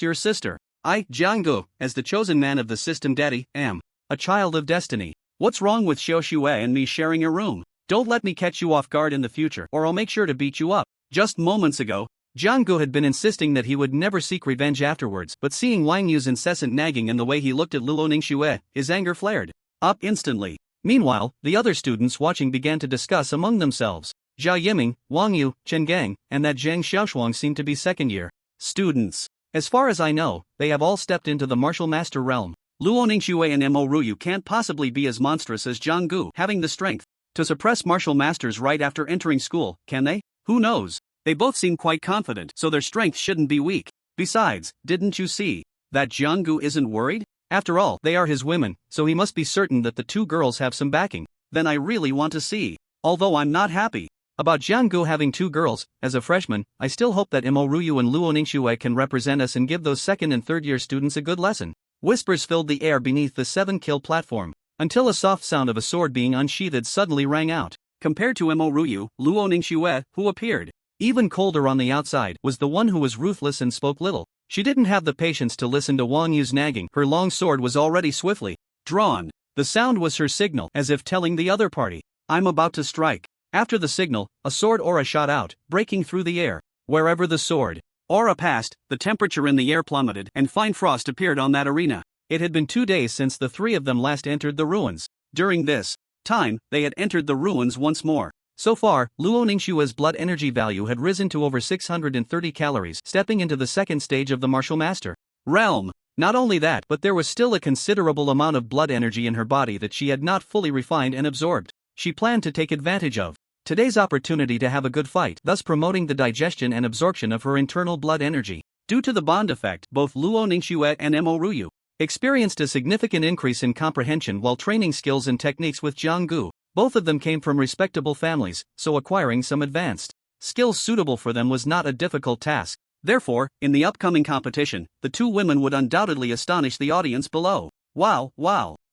your sister. I, Jianggu, as the chosen man of the system daddy, am a child of destiny. What's wrong with Xiao Xue and me sharing a room? Don't let me catch you off guard in the future, or I'll make sure to beat you up." Just moments ago, Jianggu had been insisting that he would never seek revenge afterwards, but seeing Wang Yu's incessant nagging and the way he looked at Luo Ningxue, his anger flared up instantly. Meanwhile, the other students watching began to discuss among themselves. Zhao Yiming, Wang Yu, Chen Gang, and that Zhang Xiaoshuang seem to be second-year students. As far as I know, they have all stepped into the martial master realm. Luo Ningxue and Ryu can't possibly be as monstrous as Jianggu having the strength to suppress martial masters right after entering school, can they? Who knows? They both seem quite confident, so their strength shouldn't be weak. Besides, didn't you see that Jianggu isn't worried? After all, they are his women, so he must be certain that the two girls have some backing. Then I really want to see. Although I'm not happy about Jianggu having two girls, as a freshman, I still hope that Ryu and Luo Ningxue can represent us and give those second and third-year students a good lesson. Whispers filled the air beneath the 7-kill platform, until a soft sound of a sword being unsheathed suddenly rang out. Compared to Ryu, Luo Ningxue, who appeared even colder on the outside, was the one who was ruthless and spoke little. She didn't have the patience to listen to Wang Yu's nagging. Her long sword was already swiftly drawn. The sound was her signal, as if telling the other party, "I'm about to strike." After the signal, a sword aura shot out, breaking through the air. Wherever the sword aura passed, the temperature in the air plummeted, and fine frost appeared on that arena. It had been 2 days since the three of them last entered the ruins. During this time, they had entered the ruins once more. So far, Luo Ningxue's blood energy value had risen to over 630 calories, stepping into the second stage of the martial master realm. Not only that, but there was still a considerable amount of blood energy in her body that she had not fully refined and absorbed. She planned to take advantage of today's opportunity to have a good fight, thus promoting the digestion and absorption of her internal blood energy. Due to the bond effect, both Luo Ningxue and Ryu experienced a significant increase in comprehension while training skills and techniques with Jianggu. Both of them came from respectable families, so acquiring some advanced skills suitable for them was not a difficult task. Therefore, in the upcoming competition, the two women would undoubtedly astonish the audience below. Wow,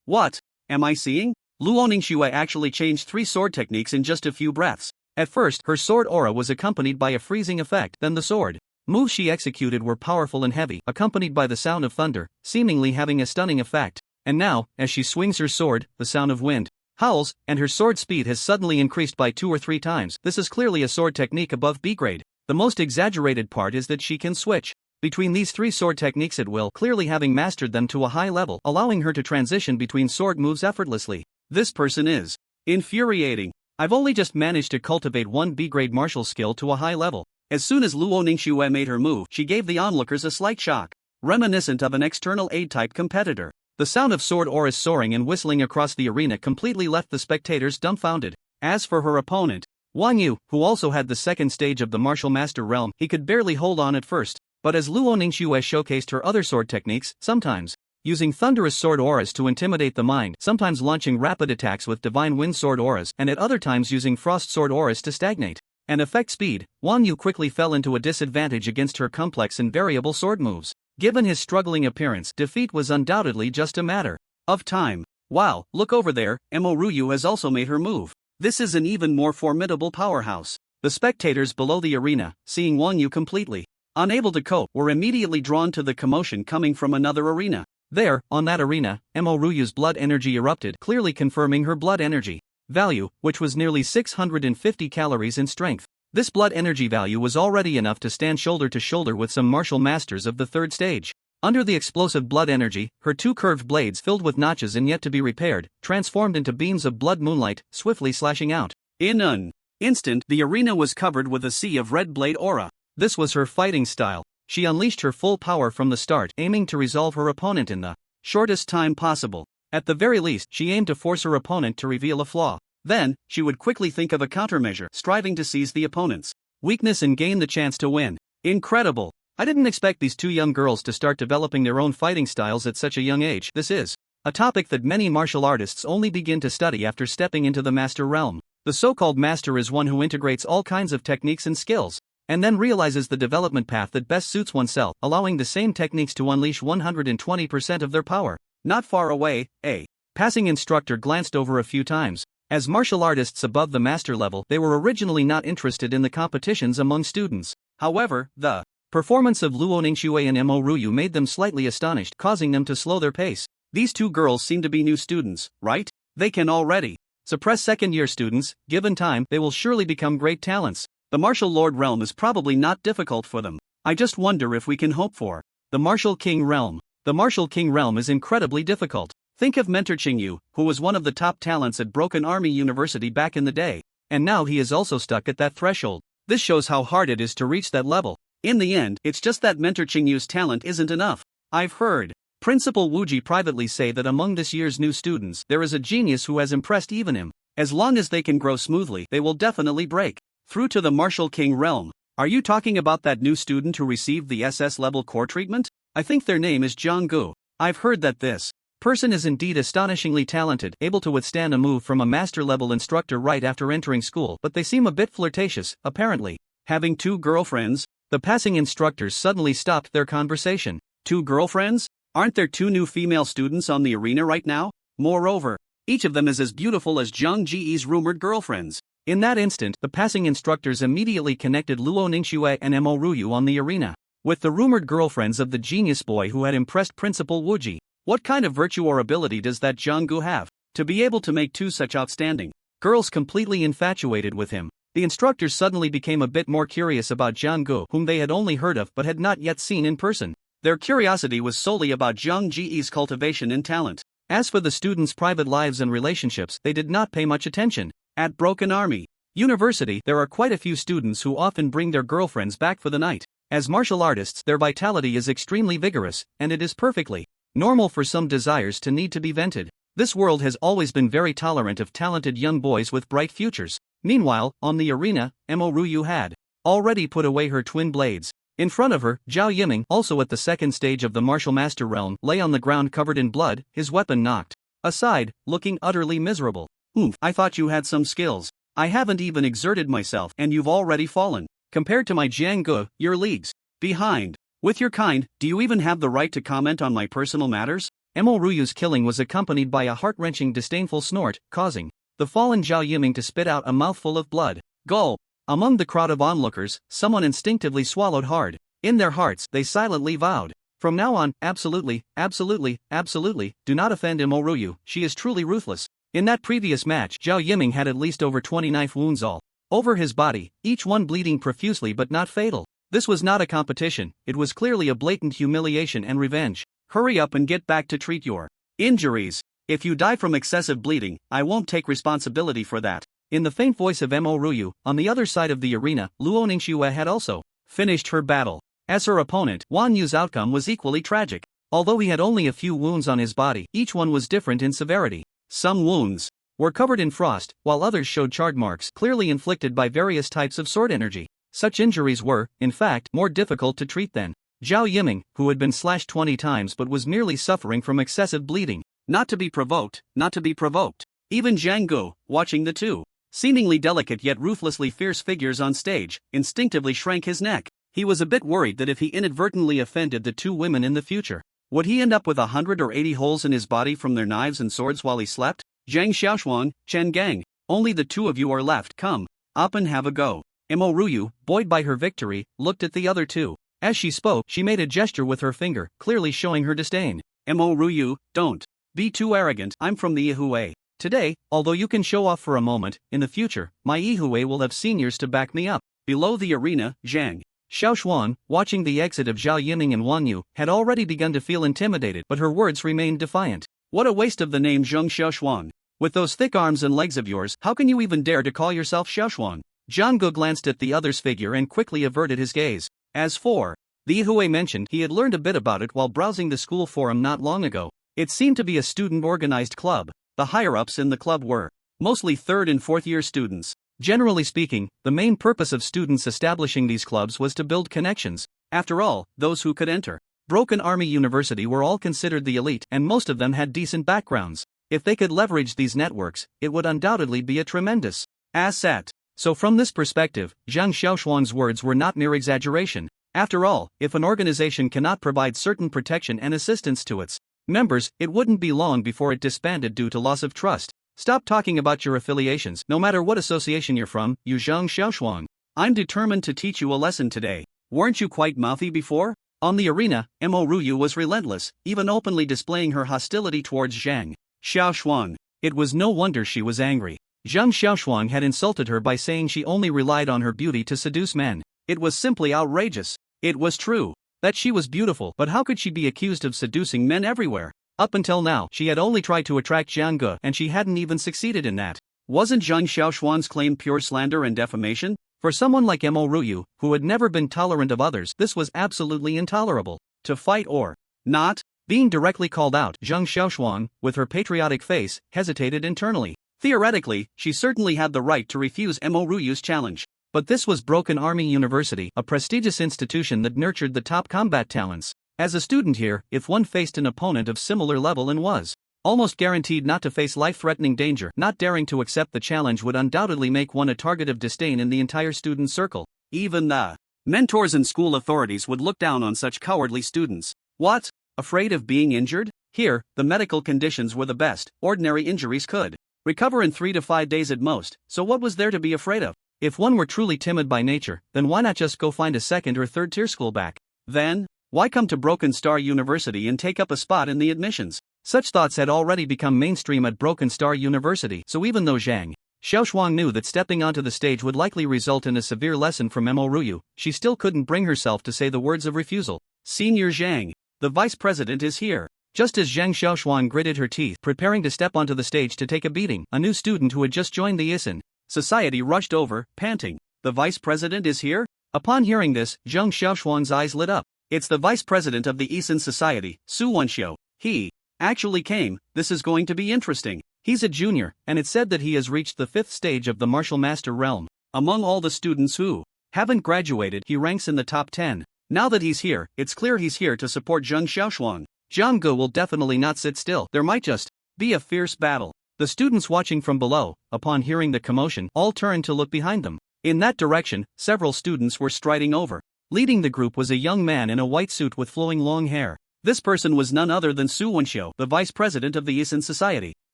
what am I seeing? Luo Ningxue actually changed 3 sword techniques in just a few breaths. At first, her sword aura was accompanied by a freezing effect, then the sword moves she executed were powerful and heavy, accompanied by the sound of thunder, seemingly having a stunning effect. And now, as she swings her sword, the sound of wind howls, and her sword speed has suddenly increased by 2 or 3 times. This is clearly a sword technique above B grade. The most exaggerated part is that she can switch between these 3 sword techniques at will, clearly having mastered them to a high level, allowing her to transition between sword moves effortlessly. This person is infuriating. I've only just managed to cultivate one B-grade martial skill to a high level. As soon as Luo Ningxue made her move, she gave the onlookers a slight shock, reminiscent of an external aid-type competitor. The sound of sword auras soaring and whistling across the arena completely left the spectators dumbfounded. As for her opponent, Wang Yu, who also had the second stage of the martial master realm, he could barely hold on at first. But as Luo Ningxue showcased her other sword techniques, sometimes using thunderous sword auras to intimidate the mind, sometimes launching rapid attacks with divine wind sword auras, and at other times using frost sword auras to stagnate and affect speed, Wang Yu quickly fell into a disadvantage against her complex and variable sword moves. Given his struggling appearance, defeat was undoubtedly just a matter of time. Wow, look over there, Ryu has also made her move. This is an even more formidable powerhouse. The spectators below the arena, seeing Wang Yu completely unable to cope, were immediately drawn to the commotion coming from another arena. There, on that arena, Ryu's blood energy erupted, clearly confirming her blood energy value, which was nearly 650 calories in strength. This blood energy value was already enough to stand shoulder to shoulder with some martial masters of the third stage. Under the explosive blood energy, her 2 curved blades filled with notches and yet to be repaired, transformed into beams of blood moonlight, swiftly slashing out. In an instant, the arena was covered with a sea of red blade aura. This was her fighting style. She unleashed her full power from the start, aiming to resolve her opponent in the shortest time possible. At the very least, she aimed to force her opponent to reveal a flaw. Then, she would quickly think of a countermeasure, striving to seize the opponent's weakness and gain the chance to win. Incredible! I didn't expect these two young girls to start developing their own fighting styles at such a young age. This is a topic that many martial artists only begin to study after stepping into the master realm. The so-called master is one who integrates all kinds of techniques and skills, and then realizes the development path that best suits oneself, allowing the same techniques to unleash 120% of their power. Not far away, a passing instructor glanced over a few times. As martial artists above the master level, they were originally not interested in the competitions among students. However, the performance of Luo Ningxue and Mo Ruyu made them slightly astonished, causing them to slow their pace. These two girls seem to be new students, right? They can already suppress second-year students. Given time, they will surely become great talents. The martial lord realm is probably not difficult for them. I just wonder if we can hope for the martial king realm. The martial king realm is incredibly difficult. Think of Mentor Qingyu, who was one of the top talents at Broken Army University back in the day, and now he is also stuck at that threshold. This shows how hard it is to reach that level. In the end, it's just that Mentor Qingyu's talent isn't enough. I've heard Principal Wuji privately say that among this year's new students, there is a genius who has impressed even him. As long as they can grow smoothly, they will definitely break through to the martial king realm. Are you talking about that new student who received the SS level core treatment? I think their name is Jianggu. I've heard that this person is indeed astonishingly talented, able to withstand a move from a master-level instructor right after entering school, but they seem a bit flirtatious, apparently. Having two girlfriends? The passing instructors suddenly stopped their conversation. Two girlfriends? Aren't there two new female students on the arena right now? Moreover, each of them is as beautiful as Zhang Ji's rumored girlfriends. In that instant, the passing instructors immediately connected Luo Ningxue and Mo Ruyu on the arena with the rumored girlfriends of the genius boy who had impressed Principal Wuji. What kind of virtue or ability does that Jianggu have to be able to make two such outstanding girls completely infatuated with him? The instructors suddenly became a bit more curious about Jianggu, whom they had only heard of but had not yet seen in person. Their curiosity was solely about Zhang Ji's cultivation and talent. As for the students' private lives and relationships, they did not pay much attention. At Broken Army University, there are quite a few students who often bring their girlfriends back for the night. As martial artists, their vitality is extremely vigorous, and it is perfectly normal for some desires to need to be vented. This world has always been very tolerant of talented young boys with bright futures. Meanwhile, on the arena, Mo Ruyu had already put away her twin blades. In front of her, Zhao Yiming, also at the second stage of the martial master realm, lay on the ground covered in blood, his weapon knocked aside, looking utterly miserable. Oomph, I thought you had some skills. I haven't even exerted myself and you've already fallen. Compared to my Jianggu, you're leagues behind. With your kind, do you even have the right to comment on my personal matters? Mo Ruyu's killing was accompanied by a heart-wrenching disdainful snort, causing the fallen Zhao Yiming to spit out a mouthful of blood. Gulp! Among the crowd of onlookers, someone instinctively swallowed hard. In their hearts, they silently vowed, from now on, absolutely, absolutely, absolutely, do not offend Mo Ruyu, she is truly ruthless. In that previous match, Zhao Yiming had at least over 20 knife wounds all over his body, each one bleeding profusely but not fatal. This was not a competition, it was clearly a blatant humiliation and revenge. Hurry up and get back to treat your injuries. If you die from excessive bleeding, I won't take responsibility for that. In the faint voice of Mo Ruyu, on the other side of the arena, Luo Ningxue had also finished her battle. As her opponent, Wan Yu's outcome was equally tragic. Although he had only a few wounds on his body, each one was different in severity. Some wounds were covered in frost, while others showed charred marks clearly inflicted by various types of sword energy. Such injuries were, in fact, more difficult to treat than Zhao Yiming, who had been slashed 20 times but was merely suffering from excessive bleeding. Not to be provoked, not to be provoked. Even Jianggu, watching the two seemingly delicate yet ruthlessly fierce figures on stage, instinctively shrank his neck. He was a bit worried that if he inadvertently offended the two women in the future, would he end up with 100 or 80 holes in his body from their knives and swords while he slept? Zhang Xiaoshuang, Chen Gang, only the two of you are left, come up and have a go. Mo Ruyu, buoyed by her victory, looked at the other two. As she spoke, she made a gesture with her finger, clearly showing her disdain. Mo Ruyu, don't be too arrogant, I'm from the Yihue. Today, although you can show off for a moment, in the future, my Yihue will have seniors to back me up. Below the arena, Zhang Xiaoshuan, watching the exit of Zhao Yiming and Wan Yu, had already begun to feel intimidated, but her words remained defiant. What a waste of the name Zhang Xiaoshuan. With those thick arms and legs of yours, how can you even dare to call yourself Xiaoshuan? Jiang glanced at the other's figure and quickly averted his gaze. As for the Hui mentioned, he had learned a bit about it while browsing the school forum not long ago. It seemed to be a student-organized club. The higher-ups in the club were mostly third and fourth-year students. Generally speaking, the main purpose of students establishing these clubs was to build connections. After all, those who could enter Broken Army University were all considered the elite, and most of them had decent backgrounds. If they could leverage these networks, it would undoubtedly be a tremendous asset. So from this perspective, Zhang Xiaoshuang's words were not mere exaggeration. After all, if an organization cannot provide certain protection and assistance to its members, it wouldn't be long before it disbanded due to loss of trust. Stop talking about your affiliations, no matter what association you're from, you Zhang Xiaoshuang. I'm determined to teach you a lesson today. Weren't you quite mouthy before? On the arena, Mo Ruyu was relentless, even openly displaying her hostility towards Zhang Xiaoshuang. It was no wonder she was angry. Zhang Xiaoshuang had insulted her by saying she only relied on her beauty to seduce men. It was simply outrageous. It was true that she was beautiful, but how could she be accused of seducing men everywhere? Up until now, she had only tried to attract Jiang Ge, and she hadn't even succeeded in that. Wasn't Zhang Xiaoshuang's claim pure slander and defamation? For someone like Mo Ruyu, who had never been tolerant of others, this was absolutely intolerable. To fight or not? Being directly called out, Zhang Xiaoshuang, with her patriotic face, hesitated internally. Theoretically, she certainly had the right to refuse Mo Ruyu's challenge. But this was Broken Army University, a prestigious institution that nurtured the top combat talents. As a student here, if one faced an opponent of similar level and was almost guaranteed not to face life-threatening danger, not daring to accept the challenge would undoubtedly make one a target of disdain in the entire student circle. Even the mentors and school authorities would look down on such cowardly students. What? Afraid of being injured? Here, the medical conditions were the best. Ordinary injuries could recover in 3 to 5 days at most, so what was there to be afraid of? If one were truly timid by nature, then why not just go find a second or third tier school back? Then, why come to Broken Star University and take up a spot in the admissions? Such thoughts had already become mainstream at Broken Star University, so even though Zhang Xiaoshuang knew that stepping onto the stage would likely result in a severe lesson from Mo Ruyu, she still couldn't bring herself to say the words of refusal. Senior Zhang, the vice president is here. Just as Zhang Xiaoshuang gritted her teeth, preparing to step onto the stage to take a beating, a new student who had just joined the Isin Society rushed over, panting. The vice president is here? Upon hearing this, Zhang Xiaoshuang's eyes lit up. It's the vice president of the Isin Society, Su Wenxiu. He actually came. This is going to be interesting. He's a junior, and it's said that he has reached the 5th stage of the martial master realm. Among all the students who haven't graduated, he ranks in the top 10. Now that he's here, it's clear he's here to support Zhang Xiaoshuang. Jiang Ge will definitely not sit still. There might just be a fierce battle. The students watching from below, upon hearing the commotion, all turned to look behind them. In that direction, several students were striding over. Leading the group was a young man in a white suit with flowing long hair. This person was none other than Su Wenxiu, the vice president of the Isin Society.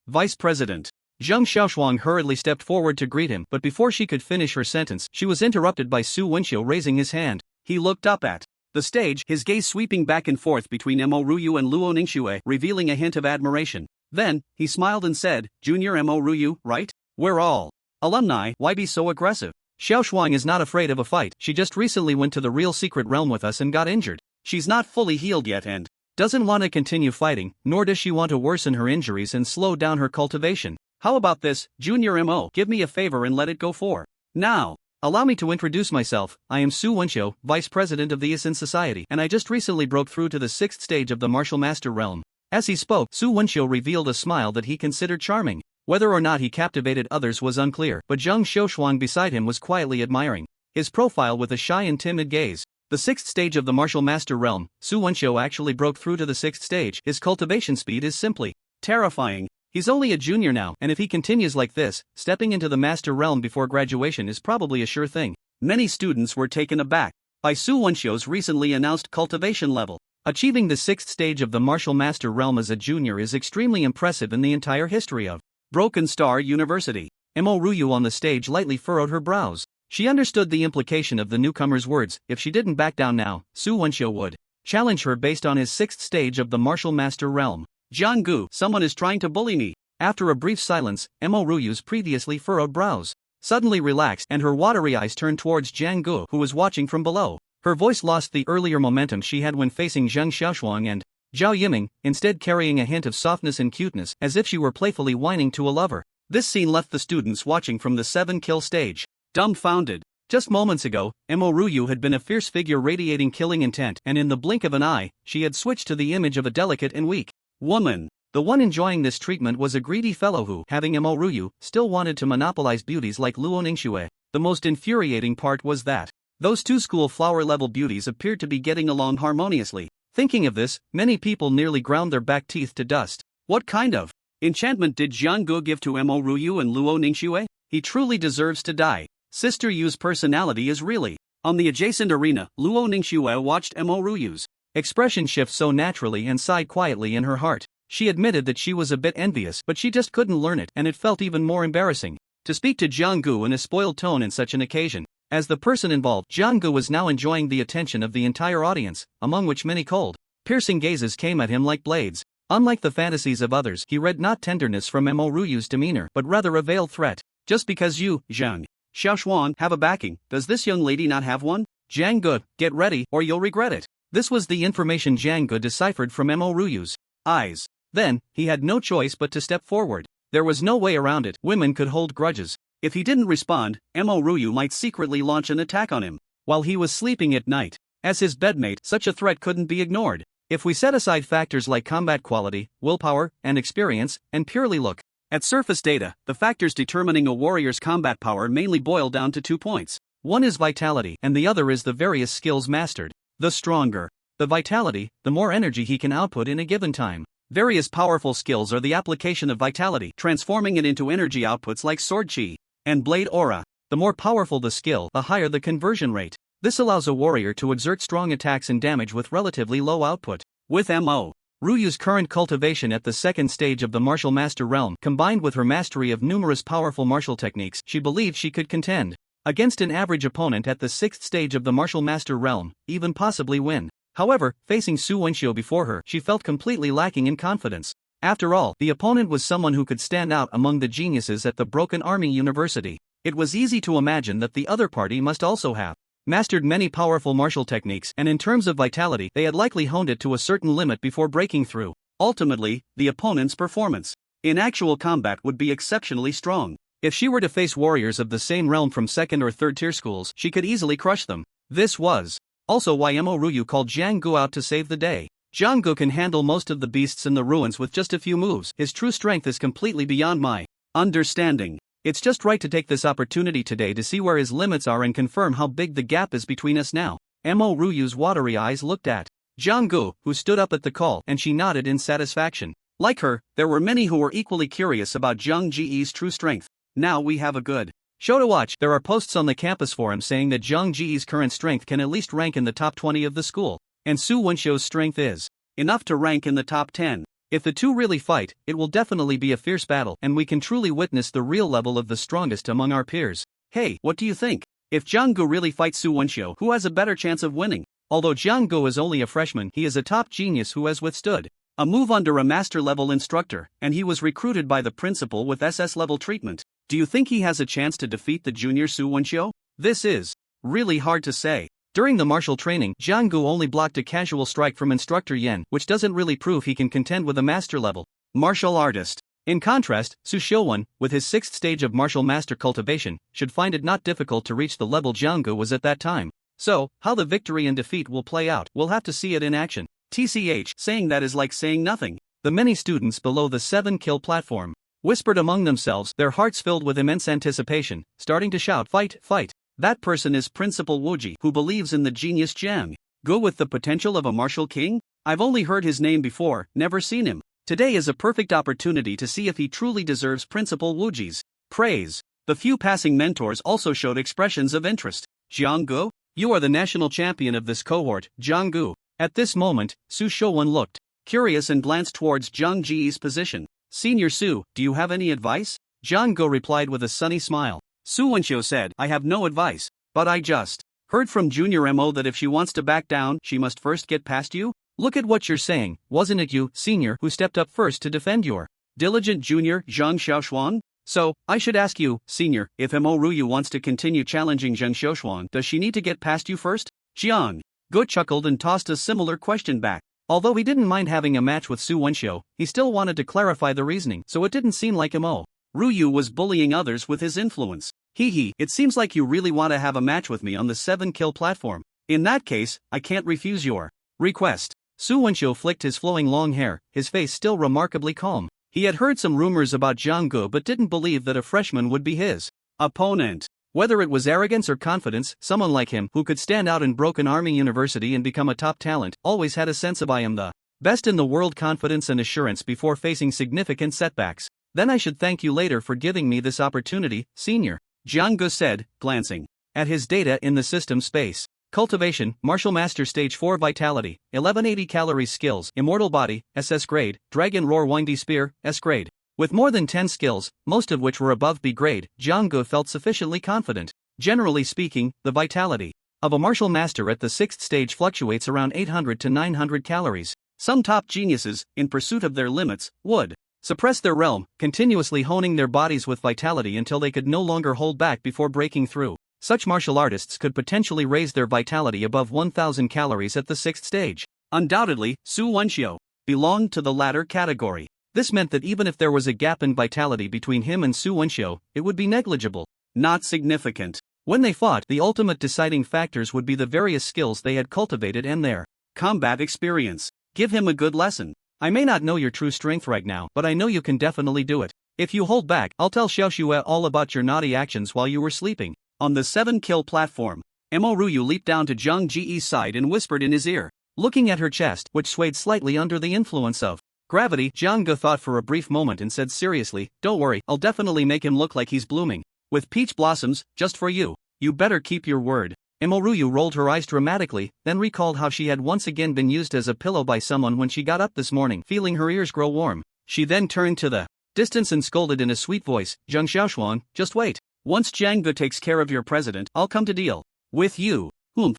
Vice president. Zhang Xiaoshuang hurriedly stepped forward to greet him, but before she could finish her sentence, she was interrupted by Su Wenxiu raising his hand. He looked up at the stage, his gaze sweeping back and forth between Mo Ruyu and Luo Ningxue, revealing a hint of admiration. Then, he smiled and said, Junior Mo Ruyu, right? We're all alumni, why be so aggressive? Xiaoshuang is not afraid of a fight, she just recently went to the real secret realm with us and got injured. She's not fully healed yet and doesn't want to continue fighting, nor does she want to worsen her injuries and slow down her cultivation. How about this, Junior Mo, give me a favor and let it go for now. Allow me to introduce myself. I am Su Wenxiu, vice president of the Isin Society, and I just recently broke through to the 6th stage of the martial master realm. As he spoke, Su Wenxiu revealed a smile that he considered charming. Whether or not he captivated others was unclear, but Zhang Xiaoshuang beside him was quietly admiring his profile with a shy and timid gaze. The 6th stage of the martial master realm, Su Wenxiu actually broke through to the 6th stage. His cultivation speed is simply terrifying. He's only a junior now, and if he continues like this, stepping into the master realm before graduation is probably a sure thing. Many students were taken aback by Su Wenxiu's recently announced cultivation level. Achieving the 6th stage of the martial master realm as a junior is extremely impressive in the entire history of Broken Star University. Mo Ruyu on the stage lightly furrowed her brows. She understood the implication of the newcomer's words. If she didn't back down now, Su Wenxiu would challenge her based on his 6th stage of the martial master realm. Jiang Gu, someone is trying to bully me. After a brief silence, Mo Ruyu's previously furrowed brows suddenly relaxed and her watery eyes turned towards Jiang Gu, who was watching from below. Her voice lost the earlier momentum she had when facing Zhang Xiaoshuang and Zhao Yiming, instead carrying a hint of softness and cuteness, as if she were playfully whining to a lover. This scene left the students watching from the 7-kill stage dumbfounded. Just moments ago, Mo Ryu had been a fierce figure radiating killing intent, and in the blink of an eye, she had switched to the image of a delicate and weak woman. The one enjoying this treatment was a greedy fellow who, having Mo Ryu, still wanted to monopolize beauties like Luo Ningxue. The most infuriating part was that those two school flower-level beauties appeared to be getting along harmoniously. Thinking of this, many people nearly ground their back teeth to dust. What kind of enchantment did Jiang Gu give to Mo Ryu and Luo Ningxue? He truly deserves to die. Sister Yu's personality is really. On the adjacent arena, Luo Ningxue watched Mo Ryu's expression shift so naturally and sighed quietly in her heart. She admitted that she was a bit envious, but she just couldn't learn it, and it felt even more embarrassing to speak to Jiang Gu in a spoiled tone in such an occasion. As the person involved, Jiang Gu was now enjoying the attention of the entire audience, among which many cold, piercing gazes came at him like blades. Unlike the fantasies of others, he read not tenderness from Mo Ryu's demeanor, but rather a veiled threat. Just because you, Zhang Xiaoshuan, have a backing, does this young lady not have one? Jiang Gu, get ready, or you'll regret it. This was the information Jiang Gu deciphered from Mo Ryu's eyes. Then, he had no choice but to step forward. There was no way around it. Women could hold grudges. If he didn't respond, Mo Ryu might secretly launch an attack on him while he was sleeping at night. As his bedmate, such a threat couldn't be ignored. If we set aside factors like combat quality, willpower, and experience, and purely look at surface data, the factors determining a warrior's combat power mainly boil down to 2 points. One is vitality, and the other is the various skills mastered. The stronger the vitality, the more energy he can output in a given time. Various powerful skills are the application of vitality, transforming it into energy outputs like sword chi and blade aura. The more powerful the skill, the higher the conversion rate. This allows a warrior to exert strong attacks and damage with relatively low output. With Mo Ryu's current cultivation at the second stage of the martial master realm, combined with her mastery of numerous powerful martial techniques, she believed she could contend against an average opponent at the sixth stage of the martial master realm, even possibly win. However, facing Su Wenxiu before her, she felt completely lacking in confidence. After all, the opponent was someone who could stand out among the geniuses at the Broken Army University. It was easy to imagine that the other party must also have mastered many powerful martial techniques, and in terms of vitality, they had likely honed it to a certain limit before breaking through. Ultimately, the opponent's performance in actual combat would be exceptionally strong. If she were to face warriors of the same realm from second or third tier schools, she could easily crush them. This was also why Mo Ryu called Jiang Gu out to save the day. Jiang Gu can handle most of the beasts in the ruins with just a few moves. His true strength is completely beyond my understanding. It's just right to take this opportunity today to see where his limits are and confirm how big the gap is between us now. Mo Ryu's watery eyes looked at Jiang Gu, who stood up at the call, and she nodded in satisfaction. Like her, there were many who were equally curious about Zhang Ji's true strength. Now we have a good show to watch. There are posts on the campus forum saying that Zhang Ji's current strength can at least rank in the top 20 of the school, and Su Wenxiu's strength is enough to rank in the top 10. If the two really fight, it will definitely be a fierce battle, and we can truly witness the real level of the strongest among our peers. Hey, what do you think? If Jiang Gu really fights Su Wenxiu, who has a better chance of winning? Although Jiang Gu is only a freshman, he is a top genius who has withstood a move under a master-level instructor, and he was recruited by the principal with SS-level treatment. Do you think he has a chance to defeat the junior Su Wenxiu? This is really hard to say. During the martial training, Jiang Gu only blocked a casual strike from Instructor Yen, which doesn't really prove he can contend with a master-level martial artist. In contrast, Su Xiuwen, with his sixth stage of martial master cultivation, should find it not difficult to reach the level Jiang Gu was at that time. So, how the victory and defeat will play out, we'll have to see it in action. TCH, saying that is like saying nothing. The many students below the 7-kill platform whispered among themselves, their hearts filled with immense anticipation, starting to shout, "Fight, fight!" That person is Principal Wuji, who believes in the genius Jiang Gu with the potential of a martial king? I've only heard his name before, never seen him. Today is a perfect opportunity to see if he truly deserves Principal Wuji's praise. The few passing mentors also showed expressions of interest. Jiang Gu? You are the national champion of this cohort, Jiang Gu. At this moment, Su Xiuwen looked curious and glanced towards Zhang Ji's position. Senior Su, do you have any advice? Jiang Gu replied with a sunny smile. Su Wenxiu said, I have no advice, but I just heard from Junior Mo that if she wants to back down, she must first get past you? Look at what you're saying, wasn't it you, Senior, who stepped up first to defend your diligent junior, Zhang Xiaoshuan? So, I should ask you, Senior, if Mo Ryu wants to continue challenging Zhang Xiaoshuan, does she need to get past you first? Jiang Gu chuckled and tossed a similar question back. Although he didn't mind having a match with Su Wenxiu, he still wanted to clarify the reasoning, so it didn't seem like Mo Ryu was bullying others with his influence. Hee hee, it seems like you really want to have a match with me on the 7-kill platform. In that case, I can't refuse your request. Su Wenxiu flicked his flowing long hair, his face still remarkably calm. He had heard some rumors about Jiang Gu but didn't believe that a freshman would be his opponent. Whether it was arrogance or confidence, someone like him, who could stand out in Broken Army University and become a top talent, always had a sense of I am the best in the world confidence and assurance before facing significant setbacks. Then I should thank you later for giving me this opportunity, senior. Jiang Gu said, glancing at his data in the system space. Cultivation, Martial Master Stage 4 Vitality, 1180 Calories Skills, Immortal Body, SS Grade, Dragon Roar Windy Spear, S Grade. With more than 10 skills, most of which were above B grade, Jiang Gu felt sufficiently confident. Generally speaking, the vitality of a martial master at the 6th stage fluctuates around 800 to 900 calories. Some top geniuses, in pursuit of their limits, would suppress their realm, continuously honing their bodies with vitality until they could no longer hold back before breaking through. Such martial artists could potentially raise their vitality above 1000 calories at the 6th stage. Undoubtedly, Su Wenxiu belonged to the latter category. This meant that even if there was a gap in vitality between him and Su Wenxiu, it would be negligible, not significant. When they fought, the ultimate deciding factors would be the various skills they had cultivated and their combat experience. Give him a good lesson. I may not know your true strength right now, but I know you can definitely do it. If you hold back, I'll tell Xiaoxue all about your naughty actions while you were sleeping. On the 7-kill platform, Mo Ruyu leaped down to Zhang Ji's side and whispered in his ear. Looking at her chest, which swayed slightly under the influence of gravity, Jiang Gu thought for a brief moment and said seriously, don't worry, I'll definitely make him look like he's blooming. With peach blossoms, just for you. You better keep your word. Mo Ruyu rolled her eyes dramatically, then recalled how she had once again been used as a pillow by someone when she got up this morning, feeling her ears grow warm. She then turned to the distance and scolded in a sweet voice, Zhang Xiaoshuang, just wait. Once Jiang Gu takes care of your president, I'll come to deal with you.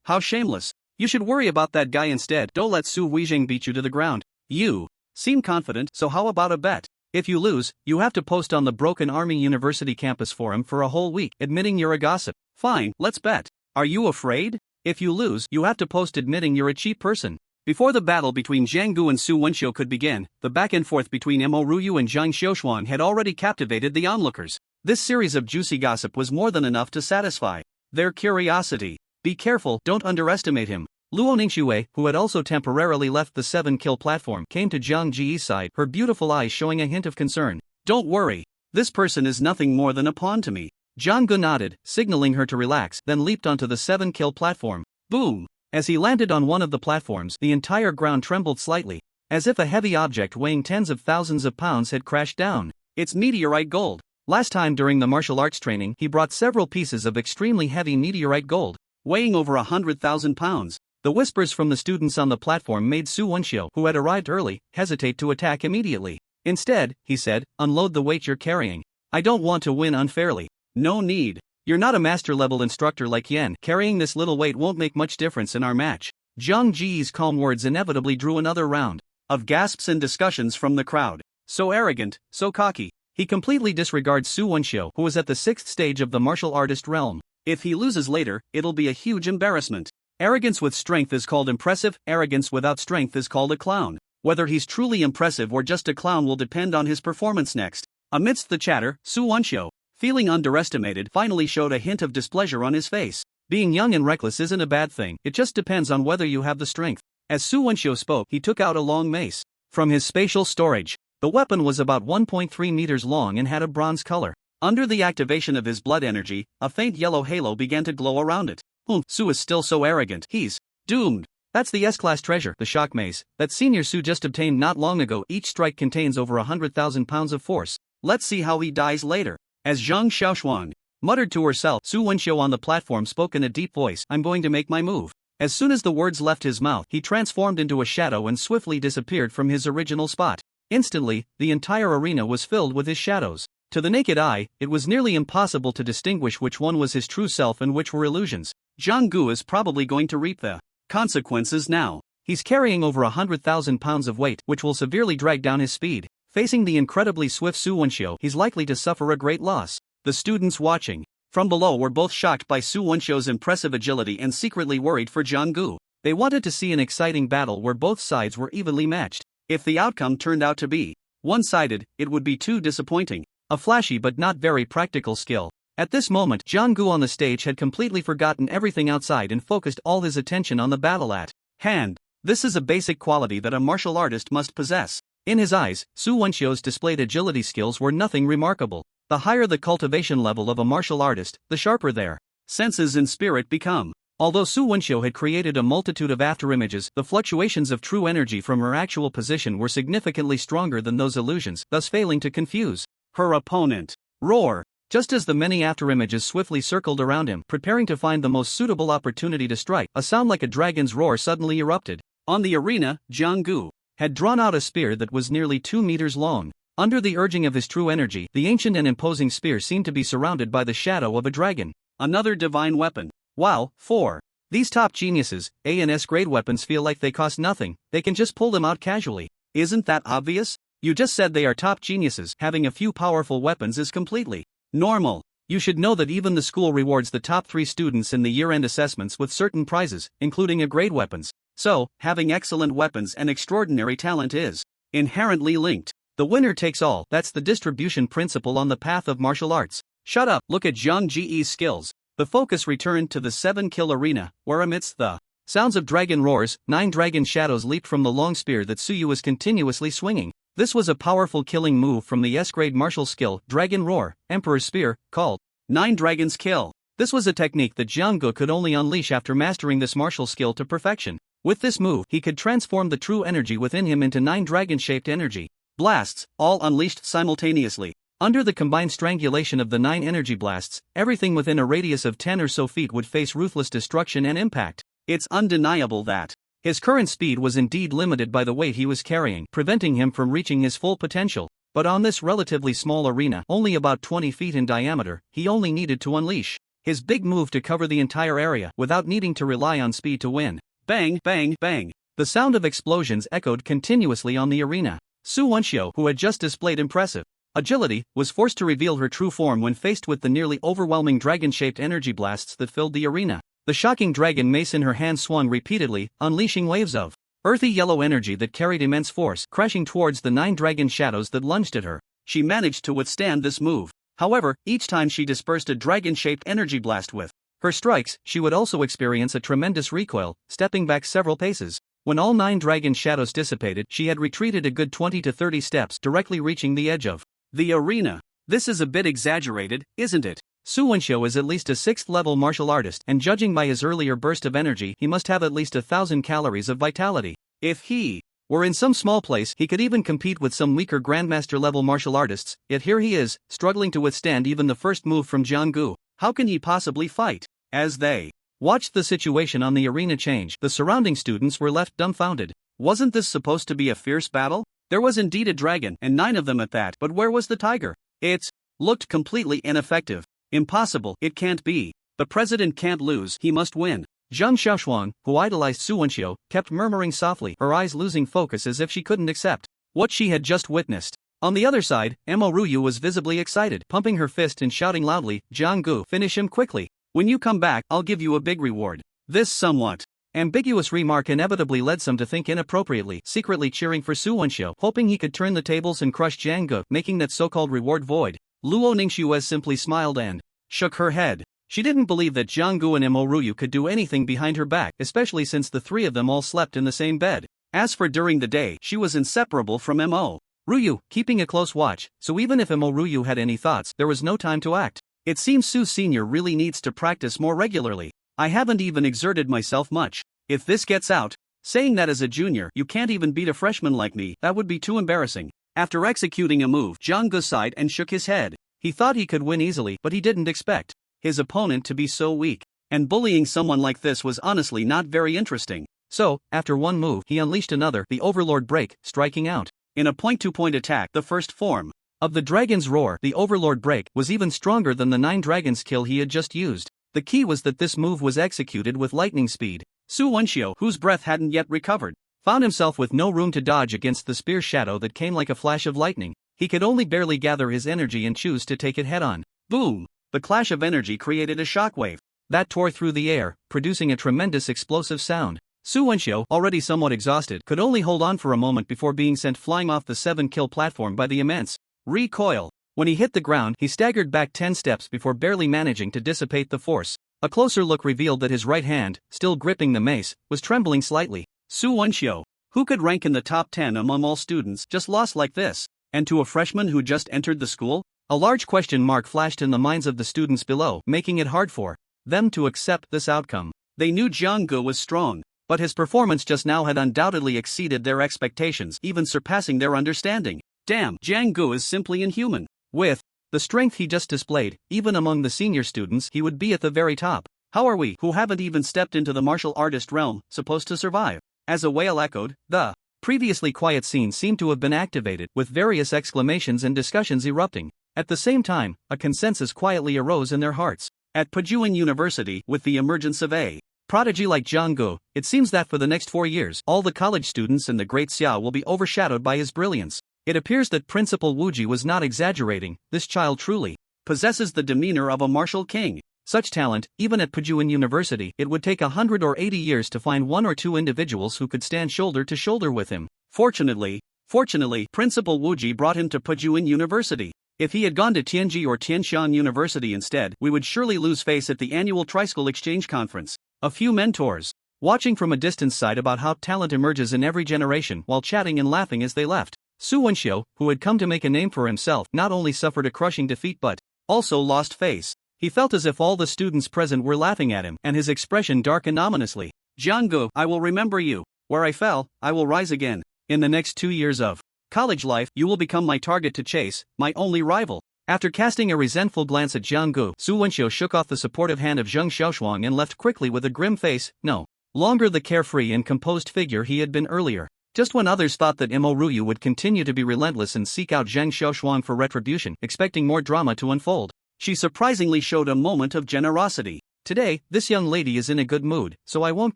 How shameless. You should worry about that guy instead. Don't let Su Weijing beat you to the ground. You seem confident, so how about a bet? If you lose, you have to post on the Broken Army University campus forum for a whole week, admitting you're a gossip. Fine, let's bet. Are you afraid? If you lose, you have to post admitting you're a cheap person. Before the battle between Jiang Gu and Su Wenxiu could begin, the back and forth between Mo Ruyu and Zhang Xiaoshuang had already captivated the onlookers. This series of juicy gossip was more than enough to satisfy their curiosity. Be careful, don't underestimate him. Luo Ningxue, who had also temporarily left the 7-kill platform, came to Zhang Ji's side, her beautiful eyes showing a hint of concern. Don't worry. This person is nothing more than a pawn to me. Jiang Gu nodded, signaling her to relax, then leaped onto the 7-kill platform. Boom! As he landed on one of the platforms, the entire ground trembled slightly, as if a heavy object weighing tens of thousands of pounds had crashed down. It's meteorite gold. Last time during the martial arts training, he brought several pieces of extremely heavy meteorite gold, weighing over 100,000 pounds. The whispers from the students on the platform made Su Wenxiu, who had arrived early, hesitate to attack immediately. Instead, he said, unload the weight you're carrying. I don't want to win unfairly. No need. You're not a master-level instructor like Yen. Carrying this little weight won't make much difference in our match. Zhang Ji's calm words inevitably drew another round of gasps and discussions from the crowd. So arrogant, so cocky. He completely disregards Su Wenxiu, who is at the 6th stage of the martial artist realm. If he loses later, it'll be a huge embarrassment. Arrogance with strength is called impressive, arrogance without strength is called a clown. Whether he's truly impressive or just a clown will depend on his performance next. Amidst the chatter, Su Wenxiu, feeling underestimated, finally showed a hint of displeasure on his face. Being young and reckless isn't a bad thing, it just depends on whether you have the strength. As Su Wenxiu spoke, he took out a long mace from his spatial storage. The weapon was about 1.3 meters long and had a bronze color. Under the activation of his blood energy, a faint yellow halo began to glow around it. Su is still so arrogant, he's doomed. That's the S-class treasure, the shock mace, that Senior Su just obtained not long ago. Each strike contains over 100,000 pounds of force. Let's see how he dies later. As Zhang Xiaoshuang muttered to herself, Su Wenxiu on the platform spoke in a deep voice, I'm going to make my move. As soon as the words left his mouth, he transformed into a shadow and swiftly disappeared from his original spot. Instantly, the entire arena was filled with his shadows. To the naked eye, it was nearly impossible to distinguish which one was his true self and which were illusions. Jiang Gu is probably going to reap the consequences now. He's carrying over 100,000 pounds of weight, which will severely drag down his speed. Facing the incredibly swift Su Wenxiu, he's likely to suffer a great loss. The students watching from below were both shocked by Su Wenxiu's impressive agility and secretly worried for Jiang Gu. They wanted to see an exciting battle where both sides were evenly matched. If the outcome turned out to be one-sided, it would be too disappointing. A flashy but not very practical skill. At this moment, Jiang-gu on the stage had completely forgotten everything outside and focused all his attention on the battle at hand. This is a basic quality that a martial artist must possess. In his eyes, Su Wenxiu's displayed agility skills were nothing remarkable. The higher the cultivation level of a martial artist, the sharper their senses and spirit become. Although Su Wenxiu had created a multitude of afterimages, the fluctuations of true energy from her actual position were significantly stronger than those illusions, thus failing to confuse her opponent. Roar! Just as the many afterimages swiftly circled around him, preparing to find the most suitable opportunity to strike, a sound like a dragon's roar suddenly erupted. On the arena, Jiang-gu had drawn out a spear that was nearly 2 meters long. Under the urging of his true energy, the ancient and imposing spear seemed to be surrounded by the shadow of a dragon. Another divine weapon. Wow, 4. These top geniuses, A and S grade weapons feel like they cost nothing, they can just pull them out casually. Isn't that obvious? You just said they are top geniuses, having a few powerful weapons is completely normal. You should know that even the school rewards the top 3 students in the year-end assessments with certain prizes, including a grade weapons. So, having excellent weapons and extraordinary talent is inherently linked. The winner takes all, that's the distribution principle on the path of martial arts. Shut up, look at Zhang Ji's skills. The focus returned to the 7-kill arena, where amidst the sounds of dragon roars, 9 dragon shadows leaped from the long spear that Suyu was continuously swinging. This was a powerful killing move from the S-grade martial skill, Dragon Roar, Emperor's Spear, called 9 Dragons Kill. This was a technique that Jiang-gu could only unleash after mastering this martial skill to perfection. With this move, he could transform the true energy within him into 9 dragon-shaped energy blasts, all unleashed simultaneously. Under the combined strangulation of the 9 energy blasts, everything within a radius of 10 or so feet would face ruthless destruction and impact. It's undeniable that his current speed was indeed limited by the weight he was carrying, preventing him from reaching his full potential. But on this relatively small arena, only about 20 feet in diameter, he only needed to unleash his big move to cover the entire area without needing to rely on speed to win. Bang, bang, bang. The sound of explosions echoed continuously on the arena. Su Wenxiu, who had just displayed impressive agility, was forced to reveal her true form when faced with the nearly overwhelming dragon-shaped energy blasts that filled the arena. The shocking dragon mace in her hand swung repeatedly, unleashing waves of earthy yellow energy that carried immense force, crashing towards the 9 dragon shadows that lunged at her. She managed to withstand this move. However, each time she dispersed a dragon-shaped energy blast with her strikes, she would also experience a tremendous recoil, stepping back several paces. When all 9 dragon shadows dissipated, she had retreated a good 20 to 30 steps, directly reaching the edge of the arena. This is a bit exaggerated, isn't it? Su Wenxiu is at least a 6th-level martial artist, and judging by his earlier burst of energy, he must have at least 1,000 calories of vitality. If he were in some small place, he could even compete with some weaker Grandmaster-level martial artists, yet here he is, struggling to withstand even the first move from Jiang-gu. How can he possibly fight? As they watched the situation on the arena change, the surrounding students were left dumbfounded. Wasn't this supposed to be a fierce battle? There was indeed a dragon, and 9 of them at that, but where was the tiger? It looked completely ineffective. Impossible, it can't be. The president can't lose, he must win. Zhang Xiaoshuang, who idolized Su Wenxiu, kept murmuring softly, her eyes losing focus as if she couldn't accept what she had just witnessed. On the other side, Mo Ruyu was visibly excited, pumping her fist and shouting loudly, Jiang-gu, finish him quickly. When you come back, I'll give you a big reward. This somewhat ambiguous remark inevitably led some to think inappropriately, secretly cheering for Su Wenxiu, hoping he could turn the tables and crush Jiang-gu, making that so-called reward void. Luo Ningxue simply smiled and shook her head. She didn't believe that Jiang-gu and Mo Ruyu could do anything behind her back, especially since the 3 of them all slept in the same bed. As for during the day, she was inseparable from Mo Ruyu, keeping a close watch, so even if Mo Ruyu had any thoughts, there was no time to act. It seems Su Senior really needs to practice more regularly. I haven't even exerted myself much. If this gets out, saying that as a junior you can't even beat a freshman like me, that would be too embarrassing. After executing a move, Jiang-gu sighed and shook his head. He thought he could win easily, but he didn't expect his opponent to be so weak. And bullying someone like this was honestly not very interesting. So, after one move, he unleashed another, the Overlord Break, striking out in a point-to-point attack. The first form of the Dragon's Roar, the Overlord Break, was even stronger than the 9 Dragons Kill he had just used. The key was that this move was executed with lightning speed. Su Wenxiu, whose breath hadn't yet recovered, found himself with no room to dodge against the spear shadow that came like a flash of lightning. He could only barely gather his energy and choose to take it head-on. Boom! The clash of energy created a shockwave that tore through the air, producing a tremendous explosive sound. Su Wenxiu, already somewhat exhausted, could only hold on for a moment before being sent flying off the 7-kill platform by the immense recoil. When he hit the ground, he staggered back 10 steps before barely managing to dissipate the force. A closer look revealed that his right hand, still gripping the mace, was trembling slightly. Su Wenxiu, who could rank in the top 10 among all students, just lost like this. And to a freshman who just entered the school? A large question mark flashed in the minds of the students below, making it hard for them to accept this outcome. They knew Jiang Gu was strong, but his performance just now had undoubtedly exceeded their expectations, even surpassing their understanding. Damn, Jiang Gu is simply inhuman. With the strength he just displayed, even among the senior students, he would be at the very top. How are we, who haven't even stepped into the martial artist realm, supposed to survive? As a wail echoed, the previously quiet scene seemed to have been activated, with various exclamations and discussions erupting. At the same time, a consensus quietly arose in their hearts. At Pejuan University, with the emergence of a prodigy like Jiang Gu, it seems that for the next 4 years, all the college students in the Great Xiao will be overshadowed by his brilliance. It appears that Principal Wuji was not exaggerating. This child truly possesses the demeanor of a martial king. Such talent, even at Pejuan University, it would take 100 or 80 years to find 1 or 2 individuals who could stand shoulder to shoulder with him. Fortunately, Principal Wuji brought him to Pejuan University. If he had gone to Tianji or Tianshan University instead, we would surely lose face at the annual Tri-School Exchange Conference. A few mentors, watching from a distance, sighed about how talent emerges in every generation while chatting and laughing as they left. Su Wenxiu, who had come to make a name for himself, not only suffered a crushing defeat but also lost face. He felt as if all the students present were laughing at him, and his expression darkened ominously. Jiang Gu, I will remember you. Where I fell, I will rise again. In the next 2 years of college life, you will become my target to chase, my only rival. After casting a resentful glance at Jiang Gu, Su Wenxiu shook off the supportive hand of Zheng Xiaoshuang and left quickly with a grim face, no longer the carefree and composed figure he had been earlier. Just when others thought that Mo Ruyu would continue to be relentless and seek out Zheng Xiaoshuang for retribution, expecting more drama to unfold, she surprisingly showed a moment of generosity. Today, this young lady is in a good mood, so I won't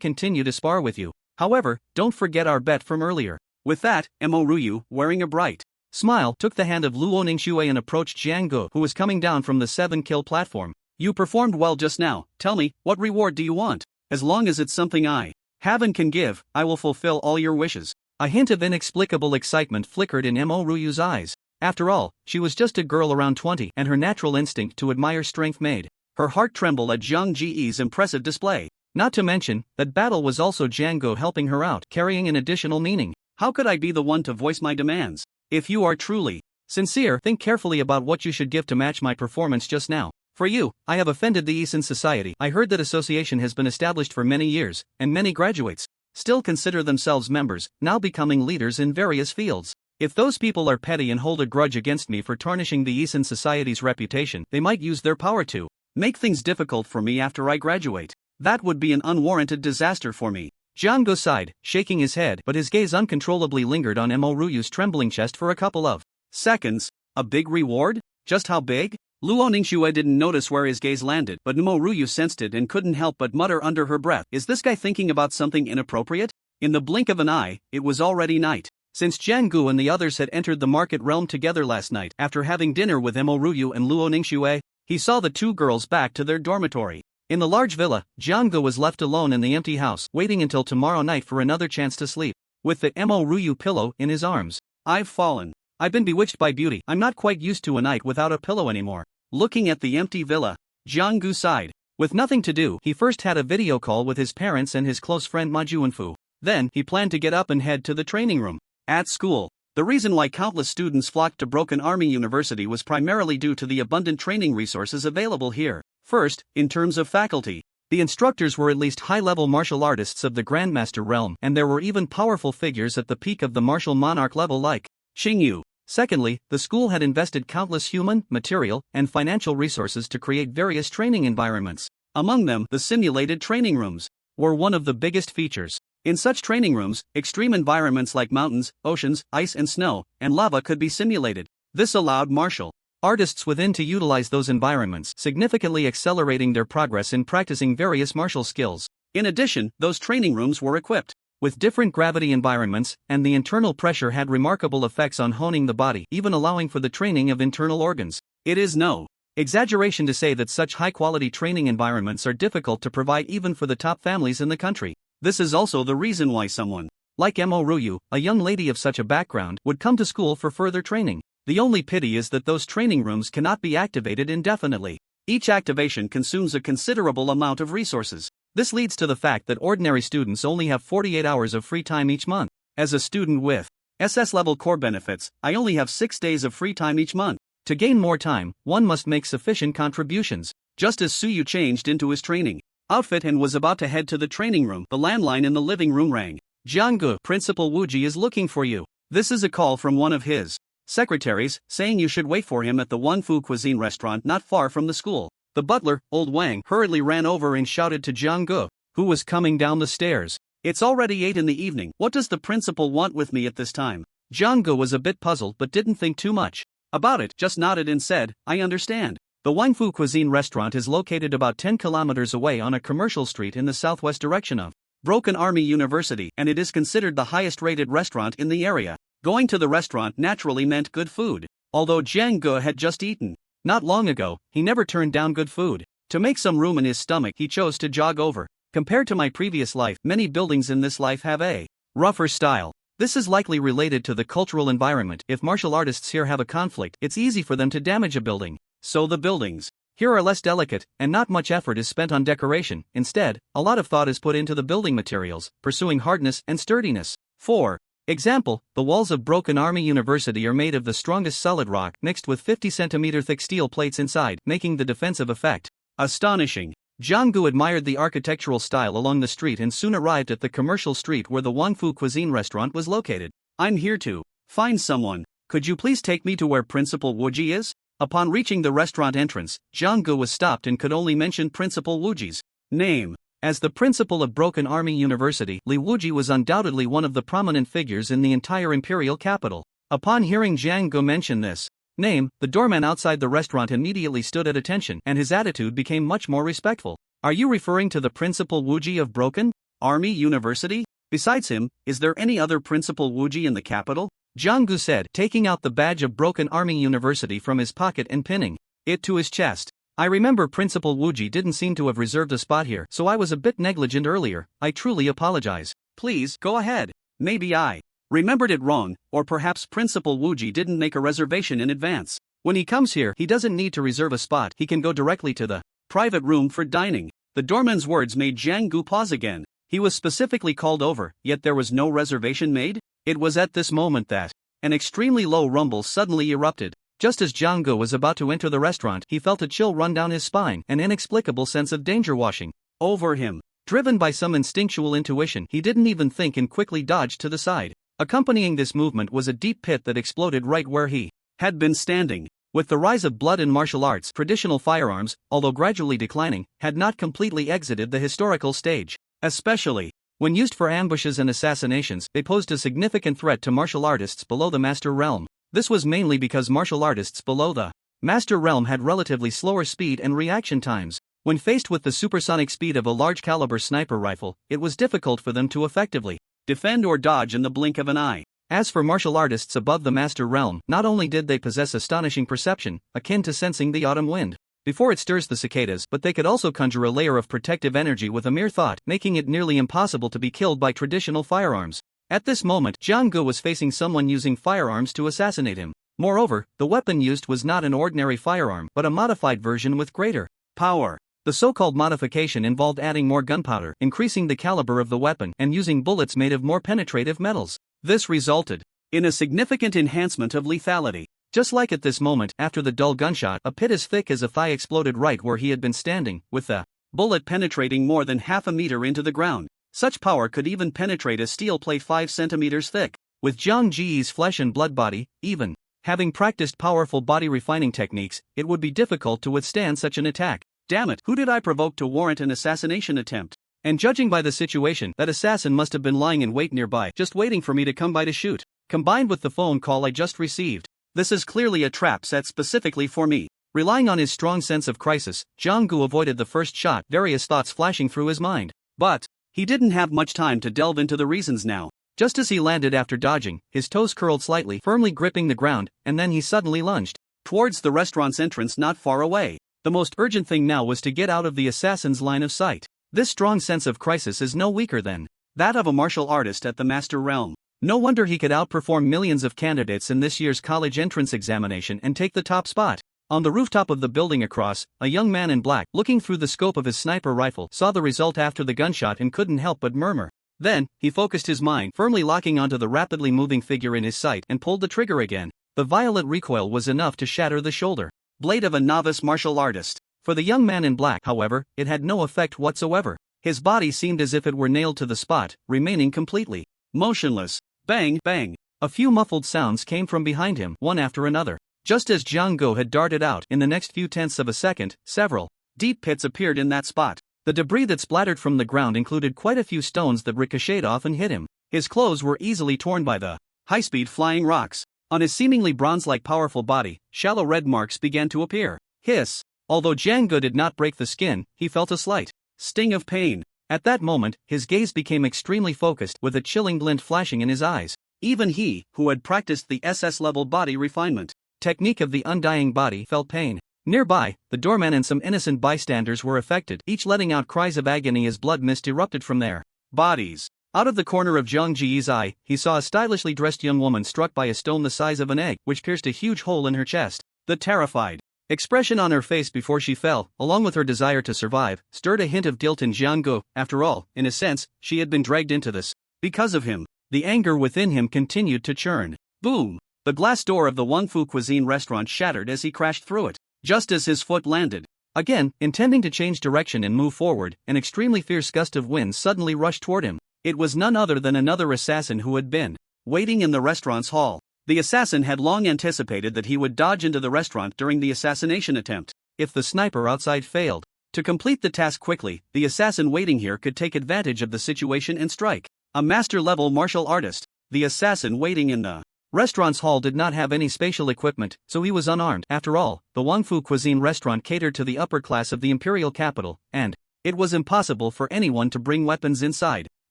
continue to spar with you. However, don't forget our bet from earlier. With that, Mo Ruyu, wearing a bright smile, took the hand of Luo Ningxue and approached Jiang Gu, who was coming down from the 7-kill platform. You performed well just now. Tell me, what reward do you want? As long as it's something I have and can give, I will fulfill all your wishes. A hint of inexplicable excitement flickered in Mo Ruyu's eyes. After all, she was just a girl around 20, and her natural instinct to admire strength made her heart tremble at Zhang Ji's impressive display. Not to mention, that battle was also Jiang Gu helping her out, carrying an additional meaning. How could I be the one to voice my demands? If you are truly sincere, think carefully about what you should give to match my performance just now. For you, I have offended the Eason Society. I heard that association has been established for many years, and many graduates still consider themselves members, now becoming leaders in various fields. If those people are petty and hold a grudge against me for tarnishing the Eason Society's reputation, they might use their power to make things difficult for me after I graduate. That would be an unwarranted disaster for me. Jiang Gu sighed, shaking his head, but his gaze uncontrollably lingered on Mo Ruyu's trembling chest for a couple of seconds. A big reward? Just how big? Luo Ningxue didn't notice where his gaze landed, but Mo Ruyu sensed it and couldn't help but mutter under her breath, is this guy thinking about something inappropriate? In the blink of an eye, it was already night. Since Jiang Gu and the others had entered the market realm together last night, after having dinner with Mo Ruyu and Luo Ningxue, he saw the 2 girls back to their dormitory. In the large villa, Jiang Gu was left alone in the empty house, waiting until tomorrow night for another chance to sleep, with the Mo Ruyu pillow in his arms. I've fallen. I've been bewitched by beauty. I'm not quite used to a night without a pillow anymore. Looking at the empty villa, Jiang Gu sighed. With nothing to do, he first had a video call with his parents and his close friend Ma Juanfu. Then, he planned to get up and head to the training room. At school, the reason why countless students flocked to Broken Army University was primarily due to the abundant training resources available here. First, in terms of faculty, the instructors were at least high-level martial artists of the Grandmaster realm, and there were even powerful figures at the peak of the martial monarch level like Xingyu. Secondly, the school had invested countless human, material, and financial resources to create various training environments. Among them, the simulated training rooms were one of the biggest features. In such training rooms, extreme environments like mountains, oceans, ice and snow, and lava could be simulated. This allowed martial artists within to utilize those environments, significantly accelerating their progress in practicing various martial skills. In addition, those training rooms were equipped with different gravity environments, and the internal pressure had remarkable effects on honing the body, even allowing for the training of internal organs. It is no exaggeration to say that such high-quality training environments are difficult to provide even for the top families in the country. This is also the reason why someone like Mo Ruyu, a young lady of such a background, would come to school for further training. The only pity is that those training rooms cannot be activated indefinitely. Each activation consumes a considerable amount of resources. This leads to the fact that ordinary students only have 48 hours of free time each month. As a student with SS-level core benefits, I only have 6 days of free time each month. To gain more time, one must make sufficient contributions. Just as Suyu changed into his training outfit and was about to head to the training room, the landline in the living room rang. Jianggu, Principal Wuji is looking for you. This is a call from one of his secretaries, saying you should wait for him at the Wanfu Cuisine restaurant not far from the school. The butler, old Wang, hurriedly ran over and shouted to Jianggu, who was coming down the stairs. It's already 8 in the evening. What does the principal want with me at this time? Jianggu was a bit puzzled but didn't think too much about it, just nodded and said, I understand. The Wanfu Cuisine restaurant is located about 10 kilometers away on a commercial street in the southwest direction of Broken Army University, and it is considered the highest-rated restaurant in the area. Going to the restaurant naturally meant good food. Although Jianggu had just eaten not long ago, he never turned down good food. To make some room in his stomach, he chose to jog over. Compared to my previous life, many buildings in this life have a rougher style. This is likely related to the cultural environment. If martial artists here have a conflict, it's easy for them to damage a building. So the buildings here are less delicate, and not much effort is spent on decoration. Instead, a lot of thought is put into the building materials, pursuing hardness and sturdiness. For example, the walls of Broken Army University are made of the strongest solid rock mixed with 50-centimeter thick steel plates inside, making the defensive effect astonishing. Jianggu admired the architectural style along the street and soon arrived at the commercial street where the Wanfu Cuisine restaurant was located. I'm here to find someone. Could you please take me to where Principal Wuji is? Upon reaching the restaurant entrance, Jianggu was stopped and could only mention Principal Wuji's name. As the principal of Broken Army University, Li Wuji was undoubtedly one of the prominent figures in the entire imperial capital. Upon hearing Jianggu mention this name, the doorman outside the restaurant immediately stood at attention and his attitude became much more respectful. Are you referring to the Principal Wuji of Broken Army University? Besides him, is there any other Principal Wuji in the capital? Jianggu said, taking out the badge of Broken Army University from his pocket and pinning it to his chest. I remember Principal Wuji didn't seem to have reserved a spot here, so I was a bit negligent earlier. I truly apologize. Please, go ahead. Maybe I remembered it wrong, or perhaps Principal Wuji didn't make a reservation in advance. When he comes here, he doesn't need to reserve a spot, he can go directly to the private room for dining. The doorman's words made Jianggu pause again. He was specifically called over, yet there was no reservation made? It was at this moment that an extremely low rumble suddenly erupted. Just as Jianggu was about to enter the restaurant, he felt a chill run down his spine, an inexplicable sense of danger washing over him. Driven by some instinctual intuition, he didn't even think and quickly dodged to the side. Accompanying this movement was a deep pit that exploded right where he had been standing. With the rise of blood in martial arts, traditional firearms, although gradually declining, had not completely exited the historical stage. Especially when used for ambushes and assassinations, they posed a significant threat to martial artists below the Master Realm. This was mainly because martial artists below the Master Realm had relatively slower speed and reaction times. When faced with the supersonic speed of a large-caliber sniper rifle, it was difficult for them to effectively defend or dodge in the blink of an eye. As for martial artists above the Master Realm, not only did they possess astonishing perception, akin to sensing the autumn wind before it stirs the cicadas, but they could also conjure a layer of protective energy with a mere thought, making it nearly impossible to be killed by traditional firearms. At this moment, Jianggu was facing someone using firearms to assassinate him. Moreover, the weapon used was not an ordinary firearm, but a modified version with greater power. The so-called modification involved adding more gunpowder, increasing the caliber of the weapon, and using bullets made of more penetrative metals. This resulted in a significant enhancement of lethality. Just like at this moment, after the dull gunshot, a pit as thick as a thigh exploded right where he had been standing, with the bullet penetrating more than half a meter into the ground. Such power could even penetrate a steel plate 5 centimeters thick. With Jiang Ji's flesh and blood body, even having practiced powerful body refining techniques, it would be difficult to withstand such an attack. Damn it, who did I provoke to warrant an assassination attempt? And judging by the situation, that assassin must have been lying in wait nearby, just waiting for me to come by to shoot. Combined with the phone call I just received, this is clearly a trap set specifically for me. Relying on his strong sense of crisis, Jianggu avoided the first shot, various thoughts flashing through his mind. But he didn't have much time to delve into the reasons now. Just as he landed after dodging, his toes curled slightly, firmly gripping the ground, and then he suddenly lunged towards the restaurant's entrance not far away. The most urgent thing now was to get out of the assassin's line of sight. This strong sense of crisis is no weaker than that of a martial artist at the Master Realm. No wonder he could outperform millions of candidates in this year's college entrance examination and take the top spot. On the rooftop of the building across, a young man in black, looking through the scope of his sniper rifle, saw the result after the gunshot and couldn't help but murmur. Then, he focused his mind, firmly locking onto the rapidly moving figure in his sight, and pulled the trigger again. The violent recoil was enough to shatter the shoulder blade of a novice martial artist. For the young man in black, however, it had no effect whatsoever. His body seemed as if it were nailed to the spot, remaining completely motionless. Bang, bang. A few muffled sounds came from behind him, one after another. Just as Jiang Guo had darted out, in the next few tenths of a second, several deep pits appeared in that spot. The debris that splattered from the ground included quite a few stones that ricocheted off and hit him. His clothes were easily torn by the high-speed flying rocks. On his seemingly bronze-like powerful body, shallow red marks began to appear. Hiss. Although Jiang Guo did not break the skin, he felt a slight sting of pain. At that moment, his gaze became extremely focused, with a chilling glint flashing in his eyes. Even he, who had practiced the SS-level body refinement technique of the undying body, felt pain. Nearby, the doorman and some innocent bystanders were affected, each letting out cries of agony as blood mist erupted from their bodies. Out of the corner of Zhang Ji's eye, he saw a stylishly dressed young woman struck by a stone the size of an egg, which pierced a huge hole in her chest. The terrified expression on her face before she fell, along with her desire to survive, stirred a hint of guilt in Jiang Guo. After all, in a sense, she had been dragged into this because of him. The anger within him continued to churn. Boom! The glass door of the Wang Fu Cuisine restaurant shattered as he crashed through it. Just as his foot landed. Again, intending to change direction and move forward, an extremely fierce gust of wind suddenly rushed toward him. It was none other than another assassin who had been waiting in the restaurant's hall. The assassin had long anticipated that he would dodge into the restaurant during the assassination attempt, if the sniper outside failed. To complete the task quickly, the assassin waiting here could take advantage of the situation and strike. A master-level martial artist. The assassin waiting in the restaurant's hall did not have any spatial equipment, so he was unarmed. After all, the Wang Fu Cuisine restaurant catered to the upper class of the imperial capital, and it was impossible for anyone to bring weapons inside.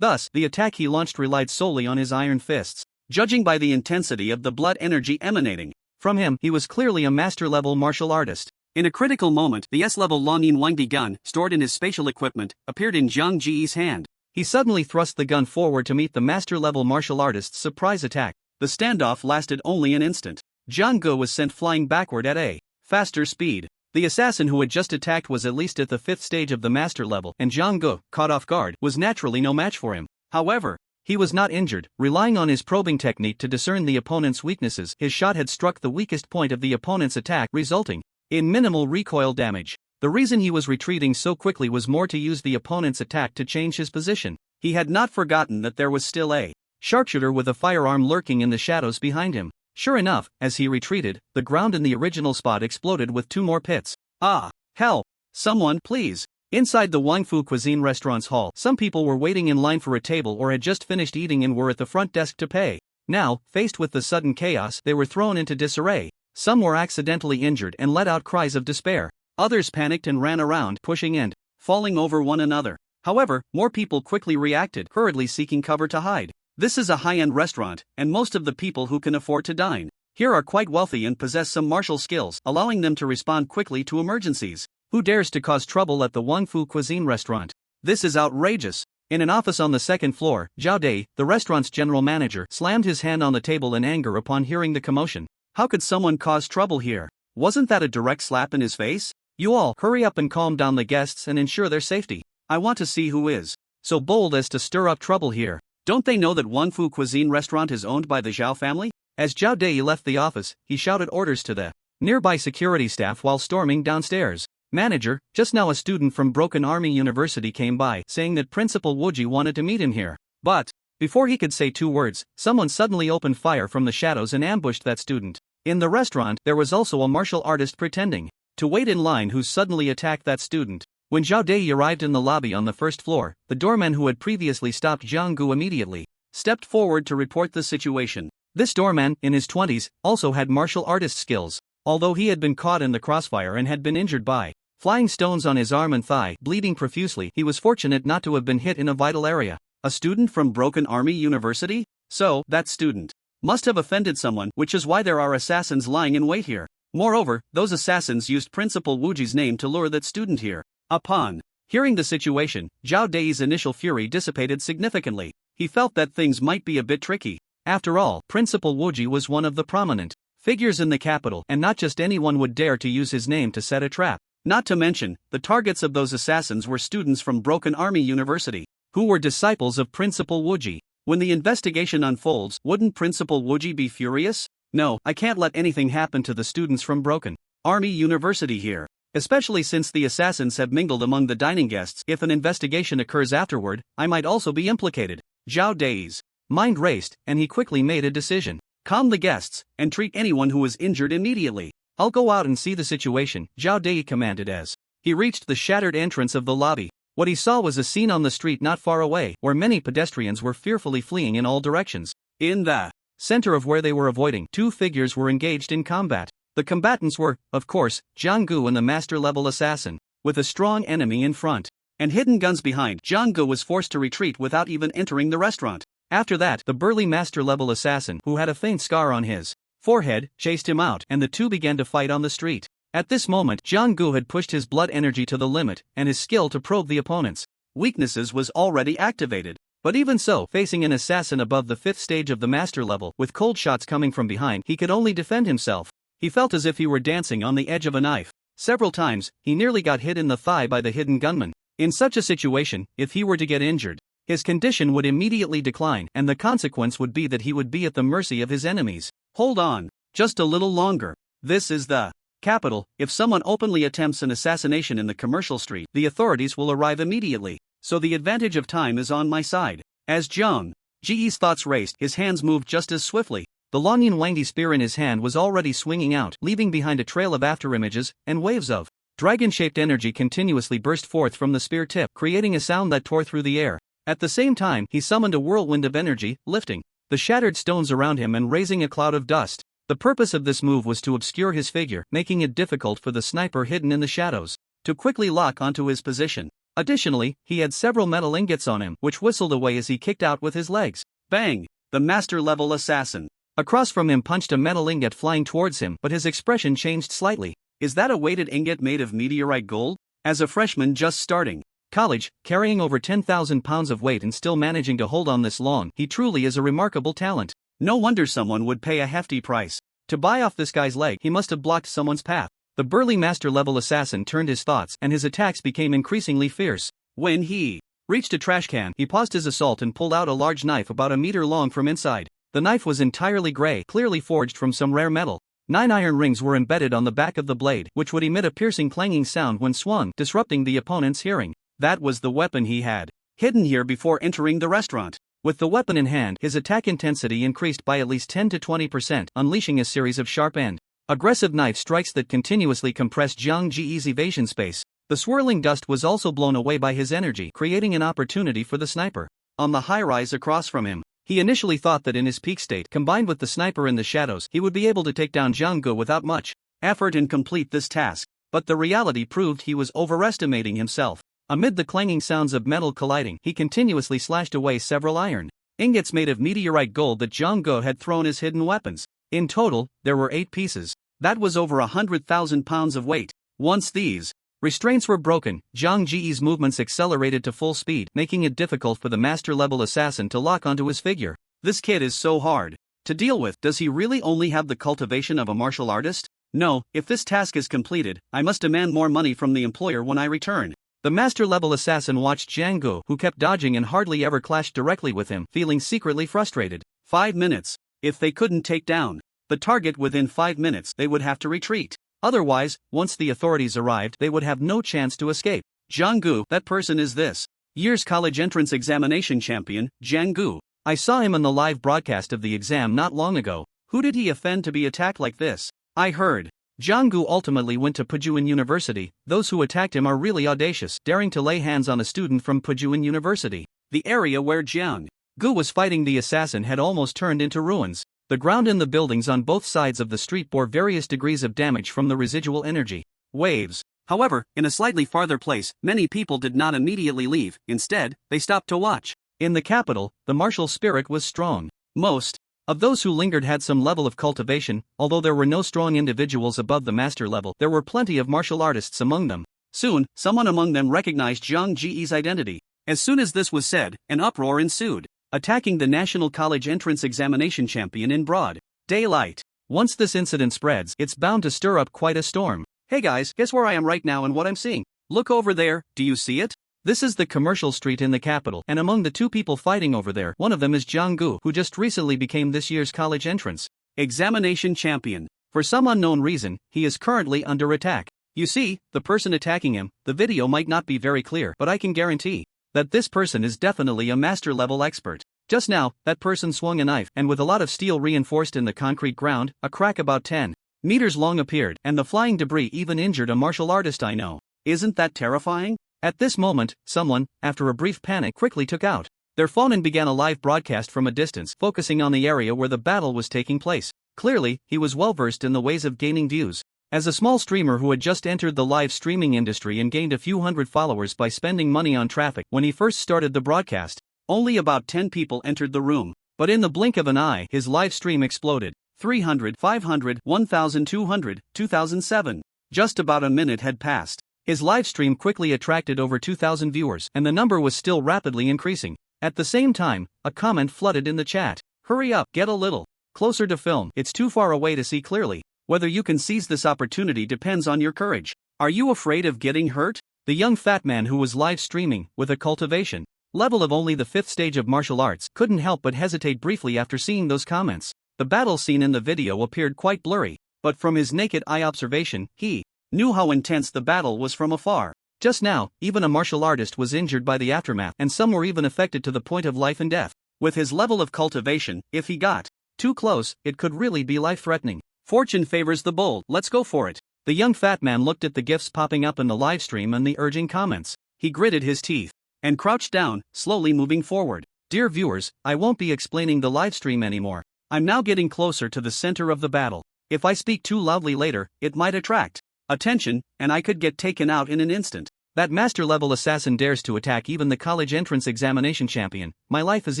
Thus, the attack he launched relied solely on his iron fists. Judging by the intensity of the blood energy emanating from him, he was clearly a master-level martial artist. In a critical moment, the S-level Longying Wangdi gun, stored in his spatial equipment, appeared in Zhang Ji's hand. He suddenly thrust the gun forward to meet the master-level martial artist's surprise attack. The standoff lasted only an instant. Jiang Guo was sent flying backward at a faster speed. The assassin who had just attacked was at least at the 5th stage of the master level, and Jiang Guo, caught off guard, was naturally no match for him. However, he was not injured. Relying on his probing technique to discern the opponent's weaknesses, his shot had struck the weakest point of the opponent's attack, resulting in minimal recoil damage. The reason he was retreating so quickly was more to use the opponent's attack to change his position. He had not forgotten that there was still a sharpshooter with a firearm lurking in the shadows behind him. Sure enough, as he retreated, the ground in the original spot exploded with 2 more pits. Ah, hell! Someone, please! Inside the Wang Fu Cuisine restaurant's hall, some people were waiting in line for a table or had just finished eating and were at the front desk to pay. Now, faced with the sudden chaos, they were thrown into disarray. Some were accidentally injured and let out cries of despair. Others panicked and ran around, pushing and falling over one another. However, more people quickly reacted, hurriedly seeking cover to hide. This is a high-end restaurant, and most of the people who can afford to dine here are quite wealthy and possess some martial skills, allowing them to respond quickly to emergencies. Who dares to cause trouble at the Wang Fu Cuisine restaurant? This is outrageous. In an office on the 2nd floor, Zhao Dai, the restaurant's general manager, slammed his hand on the table in anger upon hearing the commotion. How could someone cause trouble here? Wasn't that a direct slap in his face? You all, hurry up and calm down the guests and ensure their safety. I want to see who is so bold as to stir up trouble here. Don't they know that Wang Fu Cuisine restaurant is owned by the Zhao family? As Zhao Dai left the office, he shouted orders to the nearby security staff while storming downstairs. Manager, just now a student from Broken Army University came by, saying that Principal Wuji wanted to meet him here. But before he could say 2 words, someone suddenly opened fire from the shadows and ambushed that student. In the restaurant, there was also a martial artist pretending to wait in line who suddenly attacked that student. When Zhao Dai arrived in the lobby on the 1st floor, the doorman who had previously stopped Jiang Guo immediately stepped forward to report the situation. This doorman, in his 20s, also had martial artist skills. Although he had been caught in the crossfire and had been injured by flying stones on his arm and thigh, bleeding profusely, he was fortunate not to have been hit in a vital area. A student from Broken Army University? So, that student must have offended someone, which is why there are assassins lying in wait here. Moreover, those assassins used Principal Wuji's name to lure that student here. Upon hearing the situation, Zhao Dai's initial fury dissipated significantly. He felt that things might be a bit tricky. After all, Principal Wuji was one of the prominent figures in the capital, and not just anyone would dare to use his name to set a trap. Not to mention, the targets of those assassins were students from Broken Army University, who were disciples of Principal Wuji. When the investigation unfolds, wouldn't Principal Wuji be furious? No, I can't let anything happen to the students from Broken Army University here. Especially since the assassins have mingled among the dining guests. If an investigation occurs afterward, I might also be implicated. Zhao Dai's mind raced, and he quickly made a decision. Calm the guests, and treat anyone who is injured immediately. I'll go out and see the situation, Zhao Dai commanded as he reached the shattered entrance of the lobby. What he saw was a scene on the street not far away, where many pedestrians were fearfully fleeing in all directions. In the center of where they were avoiding, two figures were engaged in combat. The combatants were, of course, Jiang Gu and the master-level assassin, with a strong enemy in front and hidden guns behind. Jiang Gu was forced to retreat without even entering the restaurant. After that, the burly master-level assassin, who had a faint scar on his forehead, chased him out, and the two began to fight on the street. At this moment, Jiang Gu had pushed his blood energy to the limit, and his skill to probe the opponent's weaknesses was already activated. But even so, facing an assassin above the 5th stage of the master level, with cold shots coming from behind, he could only defend himself. He felt as if he were dancing on the edge of a knife. Several times, he nearly got hit in the thigh by the hidden gunman. In such a situation, if he were to get injured, his condition would immediately decline, and the consequence would be that he would be at the mercy of his enemies. Hold on, just a little longer. This is the capital. If someone openly attempts an assassination in the commercial street, the authorities will arrive immediately. So the advantage of time is on my side. As Zhang Ji's thoughts raced, his hands moved just as swiftly. The Longyan Wangdi spear in his hand was already swinging out, leaving behind a trail of afterimages, and waves of dragon-shaped energy continuously burst forth from the spear tip, creating a sound that tore through the air. At the same time, he summoned a whirlwind of energy, lifting the shattered stones around him and raising a cloud of dust. The purpose of this move was to obscure his figure, making it difficult for the sniper hidden in the shadows to quickly lock onto his position. Additionally, he had several metal ingots on him, which whistled away as he kicked out with his legs. Bang! The master-level assassin across from him punched a metal ingot flying towards him, but his expression changed slightly. Is that a weighted ingot made of meteorite gold? As a freshman just starting college, carrying over 10,000 pounds of weight and still managing to hold on this long, he truly is a remarkable talent. No wonder someone would pay a hefty price to buy off this guy's leg. He must have blocked someone's path. The burly master-level assassin turned his thoughts, and his attacks became increasingly fierce. When he reached a trash can, he paused his assault and pulled out a large knife about a meter long from inside. The knife was entirely gray, clearly forged from some rare metal. 9 iron rings were embedded on the back of the blade, which would emit a piercing clanging sound when swung, disrupting the opponent's hearing. That was the weapon he had hidden here before entering the restaurant. With the weapon in hand, his attack intensity increased by at least 10 to 20%, unleashing a series of sharp and aggressive knife strikes that continuously compressed Jiang Ji's evasion space. The swirling dust was also blown away by his energy, creating an opportunity for the sniper on the high-rise across from him. He initially thought that in his peak state, combined with the sniper in the shadows, he would be able to take down Jiang Gu without much effort and complete this task. But the reality proved he was overestimating himself. Amid the clanging sounds of metal colliding, he continuously slashed away several iron ingots made of meteorite gold that Jiang Gu had thrown as hidden weapons. In total, there were 8 pieces. That was over 100,000 pounds of weight. Once these restraints were broken, Jiang Ji's movements accelerated to full speed, making it difficult for the master-level assassin to lock onto his figure. This kid is so hard to deal with. Does he really only have the cultivation of a martial artist? No, if this task is completed, I must demand more money from the employer when I return. The master-level assassin watched Jiang Gu, who kept dodging and hardly ever clashed directly with him, feeling secretly frustrated. 5 minutes. If they couldn't take down the target within 5 minutes, they would have to retreat. Otherwise, once the authorities arrived, they would have no chance to escape. Jiang Gu, that person is this year's college entrance examination champion, Jiang Gu. I saw him on the live broadcast of the exam not long ago. Who did he offend to be attacked like this? I heard Jiang Gu ultimately went to Pujuan University. Those who attacked him are really audacious, daring to lay hands on a student from Pujuan University. The area where Jiang Gu was fighting the assassin had almost turned into ruins. The ground and the buildings on both sides of the street bore various degrees of damage from the residual energy waves. However, in a slightly farther place, many people did not immediately leave. Instead, they stopped to watch. In the capital, the martial spirit was strong. Most of those who lingered had some level of cultivation. Although there were no strong individuals above the master level, there were plenty of martial artists among them. Soon, someone among them recognized Jiang Ji's identity. As soon as this was said, an uproar ensued. attacking the National College Entrance Examination champion in broad daylight. Once this incident spreads, it's bound to stir up quite a storm. Hey guys, guess where I am right now and what I'm seeing? Look over there, do you see it? This is the commercial street in the capital, and among the two people fighting over there, one of them is Jiang-gu, who just recently became this year's college entrance examination champion. For some unknown reason, he is currently under attack. You see, the person attacking him, the video might not be very clear, but I can guarantee that this person is definitely a master-level expert. Just now, that person swung a knife, and with a lot of steel reinforced in the concrete ground, a crack about 10 meters long appeared, and the flying debris even injured a martial artist I know. Isn't that terrifying? At this moment, someone, after a brief panic, quickly took out their phone and began a live broadcast from a distance, focusing on the area where the battle was taking place. Clearly, he was well versed in the ways of gaining views. As a small streamer who had just entered the live streaming industry and gained a few hundred followers by spending money on traffic when he first started the broadcast, only about 10 people entered the room. But in the blink of an eye, his live stream exploded. 300, 500, 1,200, 2,007. Just about a minute had passed. His live stream quickly attracted over 2,000 viewers, and the number was still rapidly increasing. At the same time, a comment flooded in the chat. Hurry up, get a little closer to film, it's too far away to see clearly. Whether you can seize this opportunity depends on your courage. Are you afraid of getting hurt? The young fat man who was live streaming, with a cultivation level of only the 5th stage of martial arts, couldn't help but hesitate briefly after seeing those comments. The battle scene in the video appeared quite blurry, but from his naked eye observation, he knew how intense the battle was from afar. Just now, even a martial artist was injured by the aftermath, and some were even affected to the point of life and death. With his level of cultivation, if he got too close, it could really be life-threatening. Fortune favors the bold, let's go for it. The young fat man looked at the gifs popping up in the live stream and the urging comments. He gritted his teeth and crouched down, slowly moving forward. Dear viewers, I won't be explaining the live stream anymore. I'm now getting closer to the center of the battle. If I speak too loudly later, it might attract attention, and I could get taken out in an instant. That master-level assassin dares to attack even the college entrance examination champion. My life is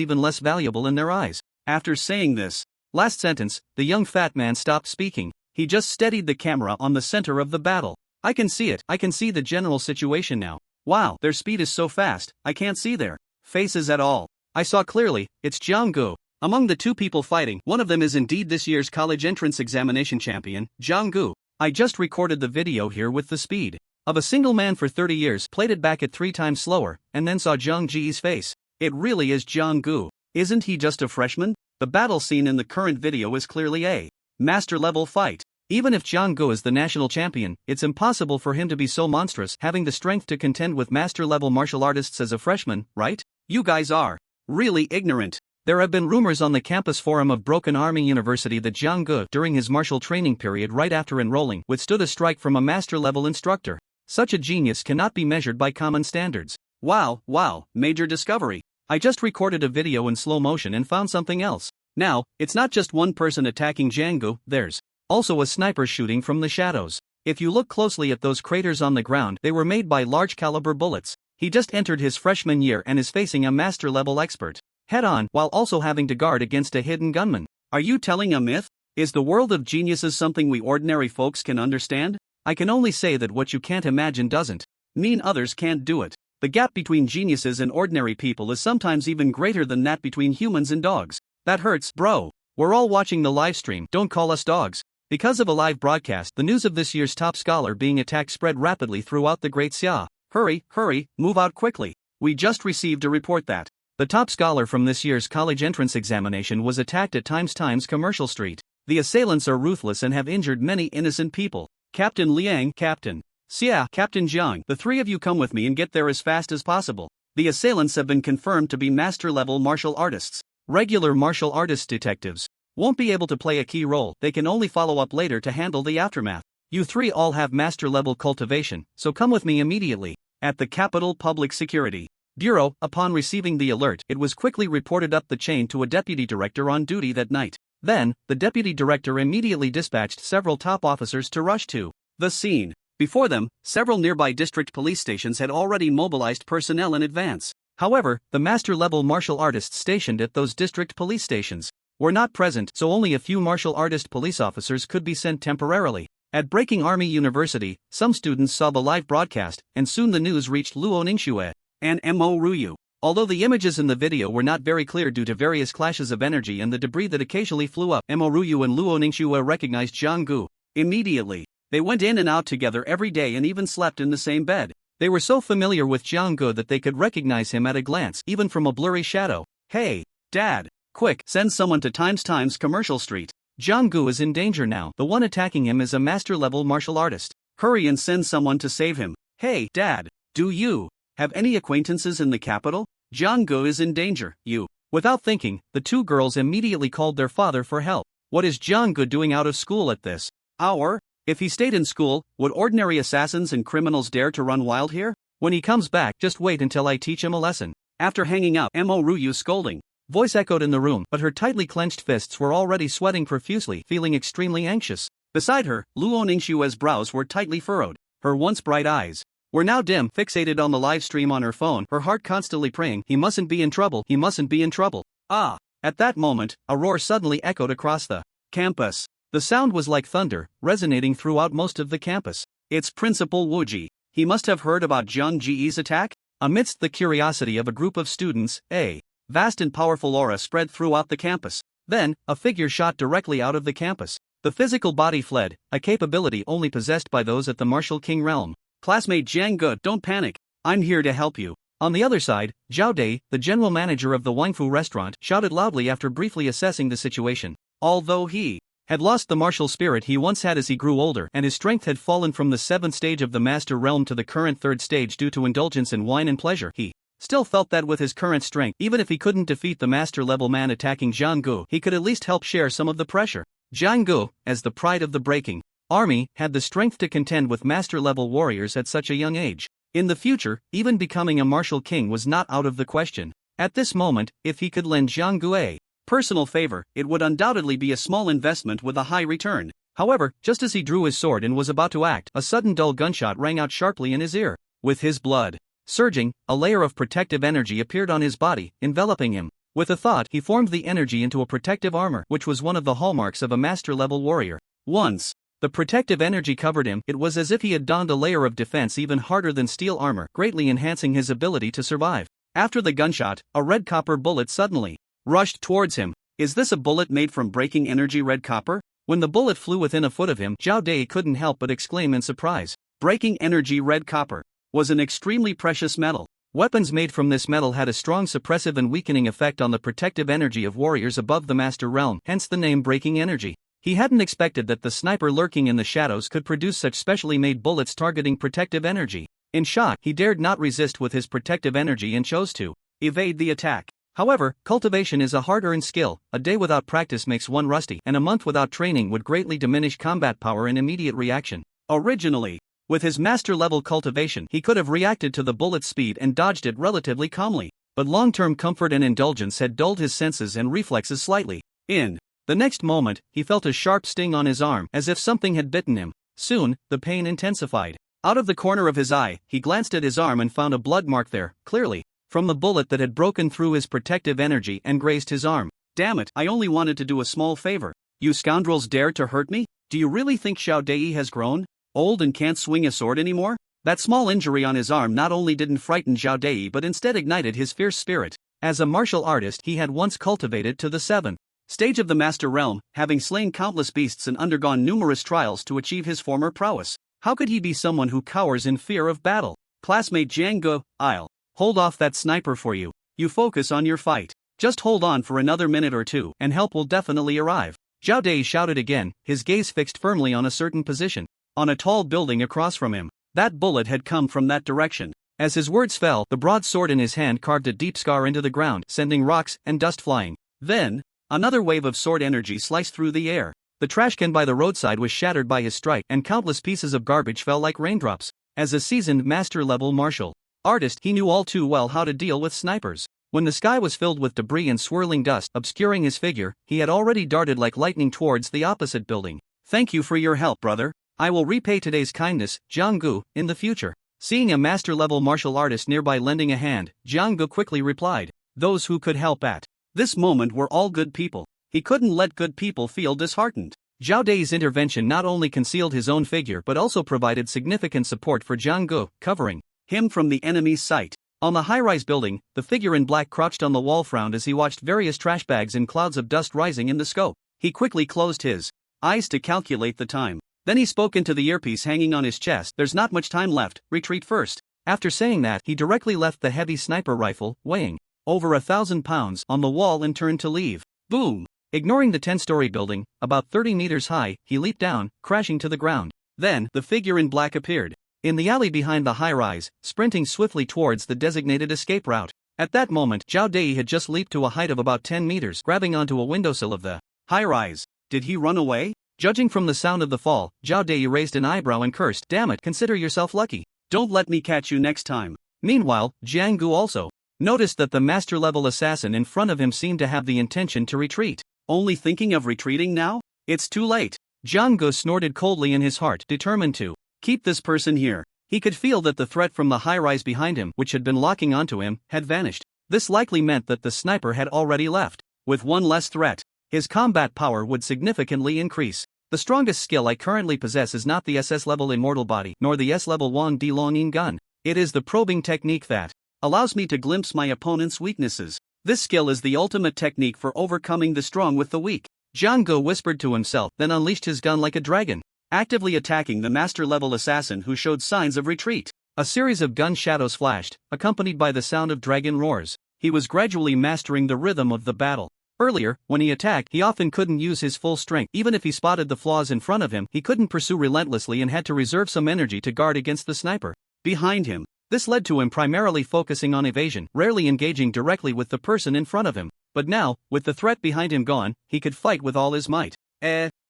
even less valuable in their eyes. After saying this last sentence, the young fat man stopped speaking. He just steadied the camera on the center of the battle. I can see it, I can see the general situation now. Wow, their speed is so fast, I can't see their faces at all. I saw clearly, it's Jiang-gu. Among the two people fighting, one of them is indeed this year's college entrance examination champion, Jiang-gu. I just recorded the video here with the speed of a single man for 30 years, played it back at 3 times slower, and then saw Jiang-ji's face. It really is Jiang-gu. Isn't he just a freshman? The battle scene in the current video is clearly a master-level fight. Even if Jiang-gu is the national champion, it's impossible for him to be so monstrous, having the strength to contend with master-level martial artists as a freshman, right? You guys are really ignorant. There have been rumors on the campus forum of Broken Army University that Jiang-gu, during his martial training period right after enrolling, withstood a strike from a master-level instructor. Such a genius cannot be measured by common standards. Wow, major discovery. I just recorded a video in slow motion and found something else. Now, it's not just one person attacking Jiang-gu, there's also a sniper shooting from the shadows. If you look closely at those craters on the ground, they were made by large-caliber bullets. He just entered his freshman year and is facing a master-level expert head-on, while also having to guard against a hidden gunman. Are you telling a myth? Is the world of geniuses something we ordinary folks can understand? I can only say that what you can't imagine doesn't mean others can't do it. The gap between geniuses and ordinary people is sometimes even greater than that between humans and dogs. That hurts, bro. We're all watching the live stream, don't call us dogs. Because of a live broadcast, the news of this year's top scholar being attacked spread rapidly throughout the Great Xia. Hurry, move out quickly. We just received a report that the top scholar from this year's college entrance examination was attacked at Times Commercial Street. The assailants are ruthless and have injured many innocent people. Captain Liang, Captain Xia, Captain Jiang, the three of you come with me and get there as fast as possible. The assailants have been confirmed to be master-level martial artists. Regular martial artist detectives won't be able to play a key role, they can only follow up later to handle the aftermath. You three all have master-level cultivation, so come with me immediately. At the Capitol Public Security Bureau, upon receiving the alert, it was quickly reported up the chain to a deputy director on duty that night. Then, the deputy director immediately dispatched several top officers to rush to the scene. Before them, several nearby district police stations had already mobilized personnel in advance. However, the master-level martial artists stationed at those district police stations were not present, so only a few martial artist police officers could be sent temporarily. At Breaking Army University, some students saw the live broadcast, and soon the news reached Luo Ningxue and Mo Ruyu. Although the images in the video were not very clear due to various clashes of energy and the debris that occasionally flew up, Mo Ryu and Luo Ningxue recognized Jiang Gu immediately. They went in and out together every day and even slept in the same bed. They were so familiar with Jiang Gu that they could recognize him at a glance, even from a blurry shadow. Hey, Dad! Quick, send someone to Times Commercial Street. Jiang Gu is in danger now. The one attacking him is a master-level martial artist. Hurry and send someone to save him. Hey, Dad! Do you have any acquaintances in the capital? Jiang Gu is in danger, you. Without thinking, the two girls immediately called their father for help. What is Jiang Gu doing out of school at this hour? If he stayed in school, would ordinary assassins and criminals dare to run wild here? When he comes back, just wait until I teach him a lesson. After hanging up, Mo Ryu's scolding voice echoed in the room, but her tightly clenched fists were already sweating profusely, feeling extremely anxious. Beside her, Luo Ningxue's brows were tightly furrowed. Her once bright eyes were now dim, fixated on the live stream on her phone, her heart constantly praying, he mustn't be in trouble, he mustn't be in trouble. Ah! At that moment, a roar suddenly echoed across the campus. The sound was like thunder, resonating throughout most of the campus. It's Principal Wu Ji. He must have heard about Jiang Ji's attack? Amidst the curiosity of a group of students, a vast and powerful aura spread throughout the campus. Then, a figure shot directly out of the campus. The physical body fled, a capability only possessed by those at the Martial King realm. Classmate Jiang Gu, don't panic. I'm here to help you. On the other side, Zhao Dei, the general manager of the Wangfu restaurant, shouted loudly after briefly assessing the situation. Although he had lost the martial spirit he once had as he grew older, and his strength had fallen from the 7th stage of the Master Realm to the current 3rd stage due to indulgence in wine and pleasure, he still felt that with his current strength, even if he couldn't defeat the master-level man attacking Jiang Gu, he could at least help share some of the pressure. Jiang Gu, as the pride of the breaking army, had the strength to contend with master-level warriors at such a young age. In the future, even becoming a martial king was not out of the question. At this moment, if he could lend Jiang Gu a personal favor, it would undoubtedly be a small investment with a high return. However, just as he drew his sword and was about to act, a sudden dull gunshot rang out sharply in his ear. With his blood surging, a layer of protective energy appeared on his body, enveloping him. With a thought, he formed the energy into a protective armor, which was one of the hallmarks of a master-level warrior. Once the protective energy covered him, it was as if he had donned a layer of defense even harder than steel armor, greatly enhancing his ability to survive. After the gunshot, a red copper bullet suddenly rushed towards him. Is this a bullet made from breaking energy red copper? When the bullet flew within a foot of him, Zhao Dei couldn't help but exclaim in surprise. Breaking energy red copper was an extremely precious metal. Weapons made from this metal had a strong suppressive and weakening effect on the protective energy of warriors above the Master Realm, hence the name breaking energy. He hadn't expected that the sniper lurking in the shadows could produce such specially made bullets targeting protective energy. In shock, he dared not resist with his protective energy and chose to evade the attack. However, cultivation is a hard-earned skill. A day without practice makes one rusty, and a month without training would greatly diminish combat power and immediate reaction. Originally, with his master-level cultivation, he could have reacted to the bullet's speed and dodged it relatively calmly. But long-term comfort and indulgence had dulled his senses and reflexes slightly. In the next moment, he felt a sharp sting on his arm, as if something had bitten him. Soon, the pain intensified. Out of the corner of his eye, he glanced at his arm and found a blood mark there, clearly from the bullet that had broken through his protective energy and grazed his arm. Damn it, I only wanted to do a small favor. You scoundrels dared to hurt me? Do you really think Zhao Dei has grown old and can't swing a sword anymore? That small injury on his arm not only didn't frighten Zhao Dei but instead ignited his fierce spirit. As a martial artist he had once cultivated to the 7th stage of the Master Realm, having slain countless beasts and undergone numerous trials to achieve his former prowess. How could he be someone who cowers in fear of battle? Classmate Jiang Gu, I'll hold off that sniper for you. You focus on your fight. Just hold on for another minute or two, and help will definitely arrive. Zhao Dei shouted again, his gaze fixed firmly on a certain position. On a tall building across from him. That bullet had come from that direction. As his words fell, the broadsword in his hand carved a deep scar into the ground, sending rocks and dust flying. Then, another wave of sword energy sliced through the air. The trash can by the roadside was shattered by his strike, and countless pieces of garbage fell like raindrops. As a seasoned master-level martial artist, he knew all too well how to deal with snipers. When the sky was filled with debris and swirling dust obscuring his figure, he had already darted like lightning towards the opposite building. Thank you for your help, brother. I will repay today's kindness, Jiang Gu, in the future. Seeing a master-level martial artist nearby lending a hand, Jiang Gu quickly replied. Those who could help at this moment were all good people. He couldn't let good people feel disheartened. Zhao Dei's intervention not only concealed his own figure but also provided significant support for Jiang Gu, covering him from the enemy's sight. On the high-rise building, the figure in black crouched on the wall frowned as he watched various trash bags and clouds of dust rising in the scope. He quickly closed his eyes to calculate the time. Then he spoke into the earpiece hanging on his chest. There's not much time left, retreat first. After saying that, he directly left the heavy sniper rifle, weighing over 1,000 pounds, on the wall and turned to leave. Boom! Ignoring the 10-story building, about 30 meters high, he leaped down, crashing to the ground. Then, the figure in black appeared in the alley behind the high-rise, sprinting swiftly towards the designated escape route. At that moment, Zhao Dei had just leaped to a height of about 10 meters, grabbing onto a windowsill of the high-rise. Did he run away? Judging from the sound of the fall, Zhao Dei raised an eyebrow and cursed. Damn it, consider yourself lucky. Don't let me catch you next time. Meanwhile, Jiang Gu also noticed that the master-level assassin in front of him seemed to have the intention to retreat. Only thinking of retreating now? It's too late. Jiang Gu snorted coldly in his heart, determined to keep this person here. He could feel that the threat from the high-rise behind him, which had been locking onto him, had vanished. This likely meant that the sniper had already left. With one less threat, his combat power would significantly increase. The strongest skill I currently possess is not the SS-level Immortal Body, nor the S-level Wang Di Longyin gun. It is the probing technique that allows me to glimpse my opponent's weaknesses. This skill is the ultimate technique for overcoming the strong with the weak. Jiang Gu whispered to himself, then unleashed his gun like a dragon, actively attacking the master-level assassin who showed signs of retreat. A series of gun shadows flashed, accompanied by the sound of dragon roars. He was gradually mastering the rhythm of the battle. Earlier, when he attacked, he often couldn't use his full strength. Even if he spotted the flaws in front of him, he couldn't pursue relentlessly and had to reserve some energy to guard against the sniper behind him. This led to him primarily focusing on evasion, rarely engaging directly with the person in front of him. But now, with the threat behind him gone, he could fight with all his might.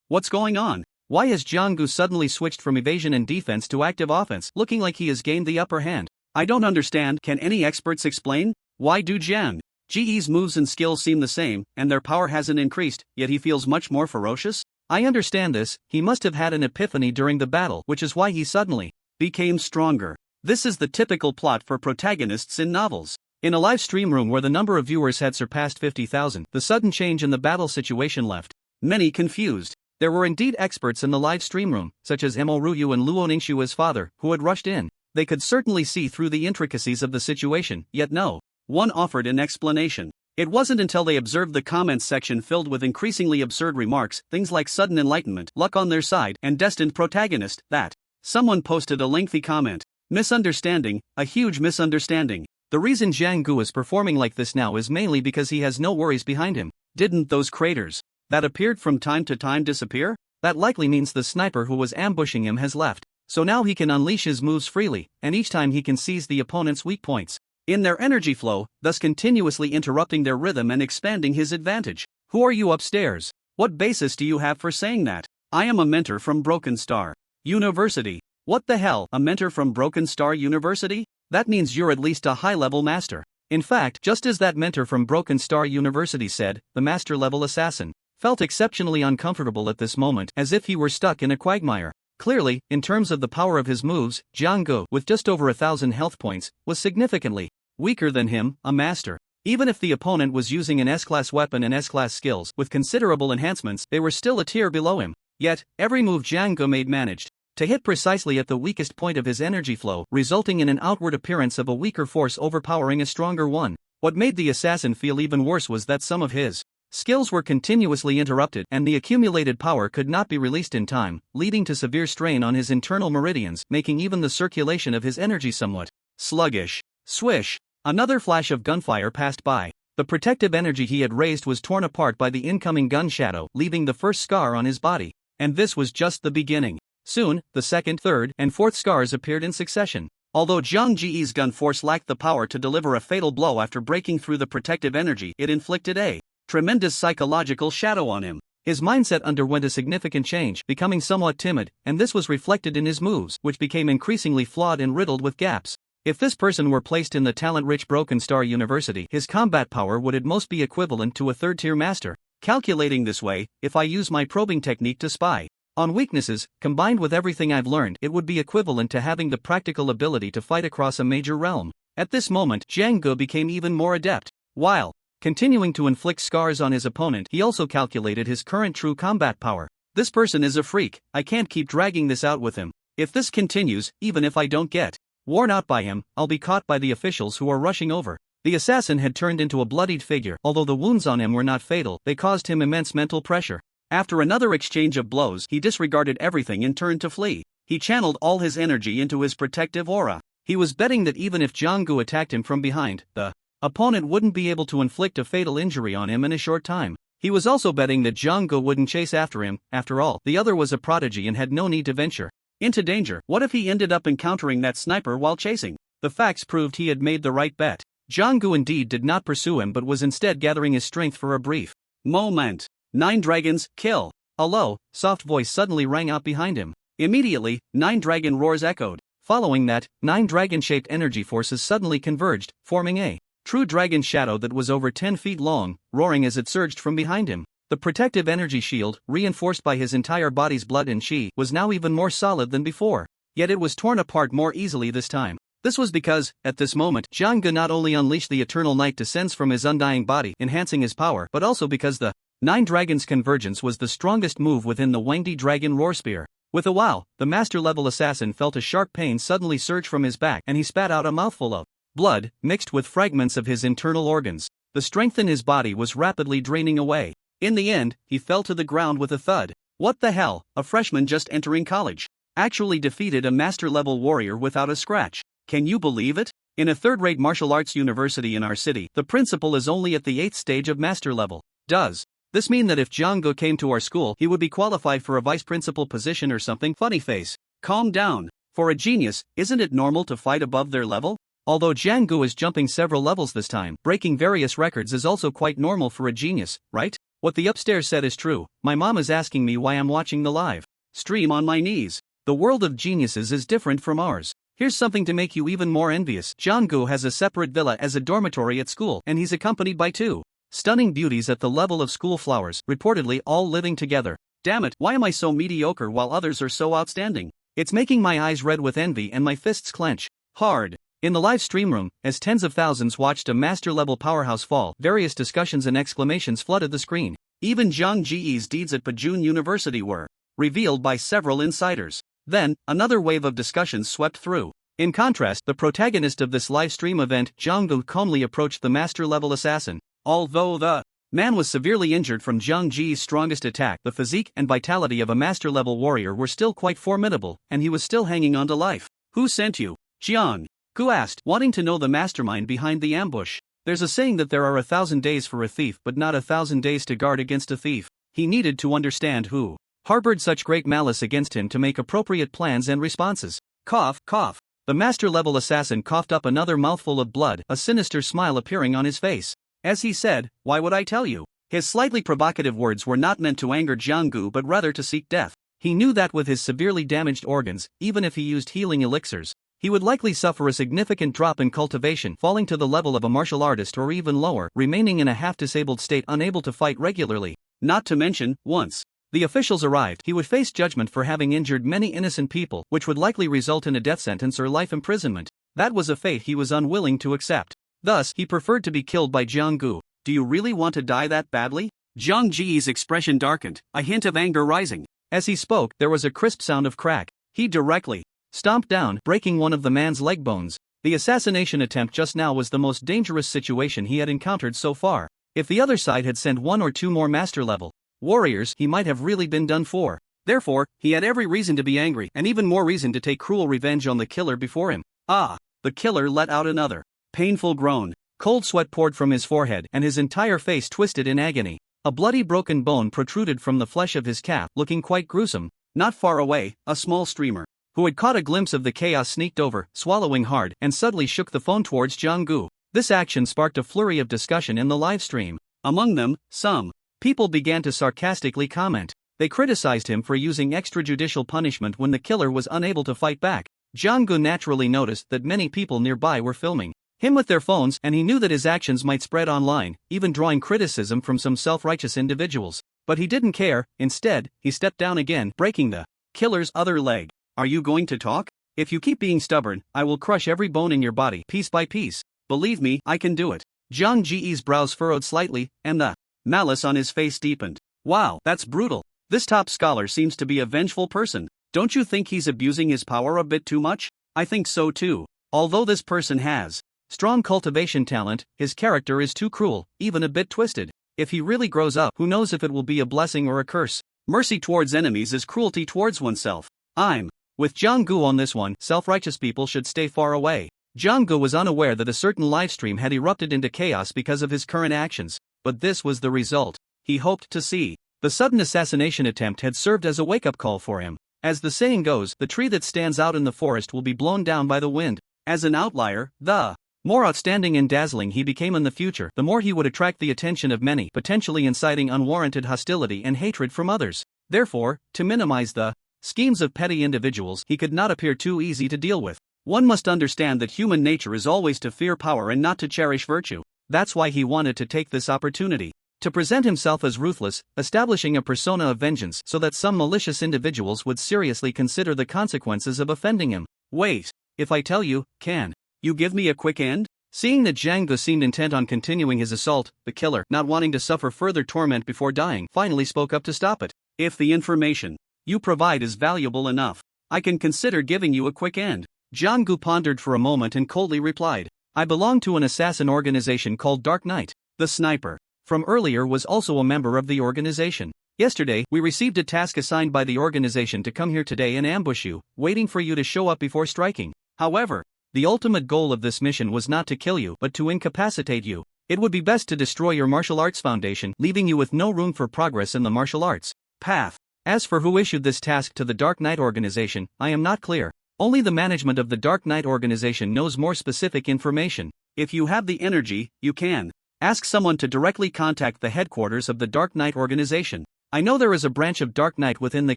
What's going on? Why has Jiang Gu suddenly switched from evasion and defense to active offense, looking like he has gained the upper hand? I don't understand. Can any experts explain? Why do Jiang Ge's moves and skills seem the same, and their power hasn't increased, yet he feels much more ferocious? I understand this. He must have had an epiphany during the battle, which is why he suddenly became stronger. This is the typical plot for protagonists in novels. In a live stream room where the number of viewers had surpassed 50,000, the sudden change in the battle situation left many confused. There were indeed experts in the live stream room, such as Mo Ruyu and Luo Ningxua's father, who had rushed in. They could certainly see through the intricacies of the situation, yet no one offered an explanation. It wasn't until they observed the comments section filled with increasingly absurd remarks, things like sudden enlightenment, luck on their side, and destined protagonist, that someone posted a lengthy comment. Misunderstanding, a huge misunderstanding. The reason Jiang Gu is performing like this now is mainly because he has no worries behind him. Didn't those craters that appeared from time to time disappear? That likely means the sniper who was ambushing him has left. So now he can unleash his moves freely, and each time he can seize the opponent's weak points in their energy flow, thus continuously interrupting their rhythm and expanding his advantage. Who are you upstairs? What basis do you have for saying that? I am a mentor from Broken Star University. What the hell? A mentor from Broken Star University? That means you're at least a high-level master. In fact, just as that mentor from Broken Star University said, the master-level assassin felt exceptionally uncomfortable at this moment, as if he were stuck in a quagmire. Clearly, in terms of the power of his moves, Jiang Gu, with just over 1,000 health points, was significantly weaker than him, a master. Even if the opponent was using an S-class weapon and S-class skills, with considerable enhancements, they were still a tier below him. Yet, every move Jiang Gu made managed to hit precisely at the weakest point of his energy flow, resulting in an outward appearance of a weaker force overpowering a stronger one. What made the assassin feel even worse was that some of his skills were continuously interrupted, and the accumulated power could not be released in time, leading to severe strain on his internal meridians, making even the circulation of his energy somewhat sluggish. Swish! Another flash of gunfire passed by. The protective energy he had raised was torn apart by the incoming gun shadow, leaving the first scar on his body. And this was just the beginning. Soon, the second, third, and fourth scars appeared in succession. Although Zhang Ji's gun force lacked the power to deliver a fatal blow after breaking through the protective energy, it inflicted a tremendous psychological shadow on him. His mindset underwent a significant change, becoming somewhat timid, and this was reflected in his moves, which became increasingly flawed and riddled with gaps. If this person were placed in the talent-rich Broken Star University, his combat power would at most be equivalent to a third-tier master. Calculating this way, if I use my probing technique to spy on weaknesses, combined with everything I've learned, it would be equivalent to having the practical ability to fight across a major realm. At this moment, Jiang Gu became even more adept. While continuing to inflict scars on his opponent, he also calculated his current true combat power. This person is a freak. I can't keep dragging this out with him. If this continues, even if I don't get Worn out by him, I'll be caught by the officials who are rushing over. The assassin had turned into a bloodied figure. Although the wounds on him were not fatal, they caused him immense mental pressure. After another exchange of blows, he disregarded everything and turned to flee. He channeled all his energy into his protective aura. He was betting that even if Jiang attacked him from behind, the opponent wouldn't be able to inflict a fatal injury on him in a short time. He was also betting that Jiang wouldn't chase after him. After all, the other was a prodigy and had no need to venture into danger. What if he ended up encountering that sniper while chasing? The facts proved he had made the right bet. Jiang indeed did not pursue him but was instead gathering his strength for a brief moment. 9 dragons, kill. A low, soft voice suddenly rang out behind him. Immediately, 9 dragon roars echoed. Following that, 9 dragon-shaped energy forces suddenly converged, forming a true dragon shadow that was over 10 feet long, roaring as it surged from behind him. The protective energy shield, reinforced by his entire body's blood and chi, was now even more solid than before. Yet it was torn apart more easily this time. This was because, at this moment, Jiang not only unleashed the eternal night descends from his undying body, enhancing his power, but also because the 9 dragons convergence was the strongest move within the Wangdi dragon roar spear. With a wow, the master-level assassin felt a sharp pain suddenly surge from his back and he spat out a mouthful of blood, mixed with fragments of his internal organs. The strength in his body was rapidly draining away. In the end, he fell to the ground with a thud. What the hell, a freshman just entering college actually defeated a master-level warrior without a scratch. Can you believe it? In a third-rate martial arts university in our city, the principal is only at the 8th stage of master level. Does this mean that if Jiang came to our school, he would be qualified for a vice principal position or something? Funny face. Calm down. For a genius, isn't it normal to fight above their level? Although Jiang is jumping several levels this time, breaking various records is also quite normal for a genius, right? What the upstairs said is true. My mom is asking me why I'm watching the live stream on my knees. The world of geniuses is different from ours. Here's something to make you even more envious. Jiang has a separate villa as a dormitory at school, and he's accompanied by 2 stunning beauties at the level of school flowers, reportedly all living together. Damn it, why am I so mediocre while others are so outstanding? It's making my eyes red with envy and my fists clench hard. In the live stream room, as tens of thousands watched a master-level powerhouse fall, various discussions and exclamations flooded the screen. Even Jiang Ji's deeds at Pajun University were revealed by several insiders. Then, another wave of discussions swept through. In contrast, the protagonist of this live stream event, Jiang calmly approached the master-level assassin. Although the man was severely injured from Jiang Ji's strongest attack, the physique and vitality of a master-level warrior were still quite formidable, and he was still hanging on to life. Who sent you? Jiang asked, wanting to know the mastermind behind the ambush. There's a saying that there are 1,000 days for a thief but not 1,000 days to guard against a thief. He needed to understand who harbored such great malice against him to make appropriate plans and responses. Cough, cough. The master-level assassin coughed up another mouthful of blood, a sinister smile appearing on his face. As he said, why would I tell you? His slightly provocative words were not meant to anger Jiang but rather to seek death. He knew that with his severely damaged organs, even if he used healing elixirs, he would likely suffer a significant drop in cultivation, falling to the level of a martial artist or even lower, remaining in a half-disabled state unable to fight regularly. Not to mention, once the officials arrived, he would face judgment for having injured many innocent people, which would likely result in a death sentence or life imprisonment. That was a fate he was unwilling to accept. Thus, he preferred to be killed by Jiang. Do you really want to die that badly? Jiang Ji's expression darkened, a hint of anger rising. As he spoke, there was a crisp sound of crack. He directly stomped down, breaking one of the man's leg bones. The assassination attempt just now was the most dangerous situation he had encountered so far. If the other side had sent 1 or 2 more master-level warriors, he might have really been done for. Therefore, he had every reason to be angry, and even more reason to take cruel revenge on the killer before him. Ah! The killer let out another painful groan. Cold sweat poured from his forehead, and his entire face twisted in agony. A bloody broken bone protruded from the flesh of his calf, looking quite gruesome. Not far away, a small streamer, who had caught a glimpse of the chaos, sneaked over, swallowing hard, and suddenly shook the phone towards Jiang. This action sparked a flurry of discussion in the live stream. Among them, some people began to sarcastically comment. They criticized him for using extrajudicial punishment when the killer was unable to fight back. Jiang naturally noticed that many people nearby were filming him with their phones, and he knew that his actions might spread online, even drawing criticism from some self-righteous individuals. But he didn't care. Instead, he stepped down again, breaking the killer's other leg. Are you going to talk? If you keep being stubborn, I will crush every bone in your body, piece by piece. Believe me, I can do it. Jiang Ji's brows furrowed slightly, and the malice on his face deepened. Wow, that's brutal. This top scholar seems to be a vengeful person. Don't you think he's abusing his power a bit too much? I think so too. Although this person has strong cultivation talent, his character is too cruel, even a bit twisted. If he really grows up, who knows if it will be a blessing or a curse. Mercy towards enemies is cruelty towards oneself. I'm with Jiang-gu on this one. Self-righteous people should stay far away. Jiang-gu was unaware that a certain livestream had erupted into chaos because of his current actions, but this was the result he hoped to see. The sudden assassination attempt had served as a wake-up call for him. As the saying goes, the tree that stands out in the forest will be blown down by the wind. As an outlier, the more outstanding and dazzling he became in the future, the more he would attract the attention of many, potentially inciting unwarranted hostility and hatred from others. Therefore, to minimize the schemes of petty individuals, he could not appear too easy to deal with. One must understand that human nature is always to fear power and not to cherish virtue. That's why he wanted to take this opportunity to present himself as ruthless, establishing a persona of vengeance so that some malicious individuals would seriously consider the consequences of offending him. Wait, if I tell you, can you give me a quick end? Seeing that Jiang-gu seemed intent on continuing his assault, the killer, not wanting to suffer further torment before dying, finally spoke up to stop it. If the information you provide is valuable enough, I can consider giving you a quick end. Jiang-gu pondered for a moment and coldly replied, I belong to an assassin organization called Dark Knight. The sniper from earlier was also a member of the organization. Yesterday, we received a task assigned by the organization to come here today and ambush you, waiting for you to show up before striking. However, the ultimate goal of this mission was not to kill you but to incapacitate you. It would be best to destroy your martial arts foundation, leaving you with no room for progress in the martial arts path. As for who issued this task to the Dark Knight organization, I am not clear. Only the management of the Dark Knight organization knows more specific information. If you have the energy, you can ask someone to directly contact the headquarters of the Dark Knight organization. I know there is a branch of Dark Knight within the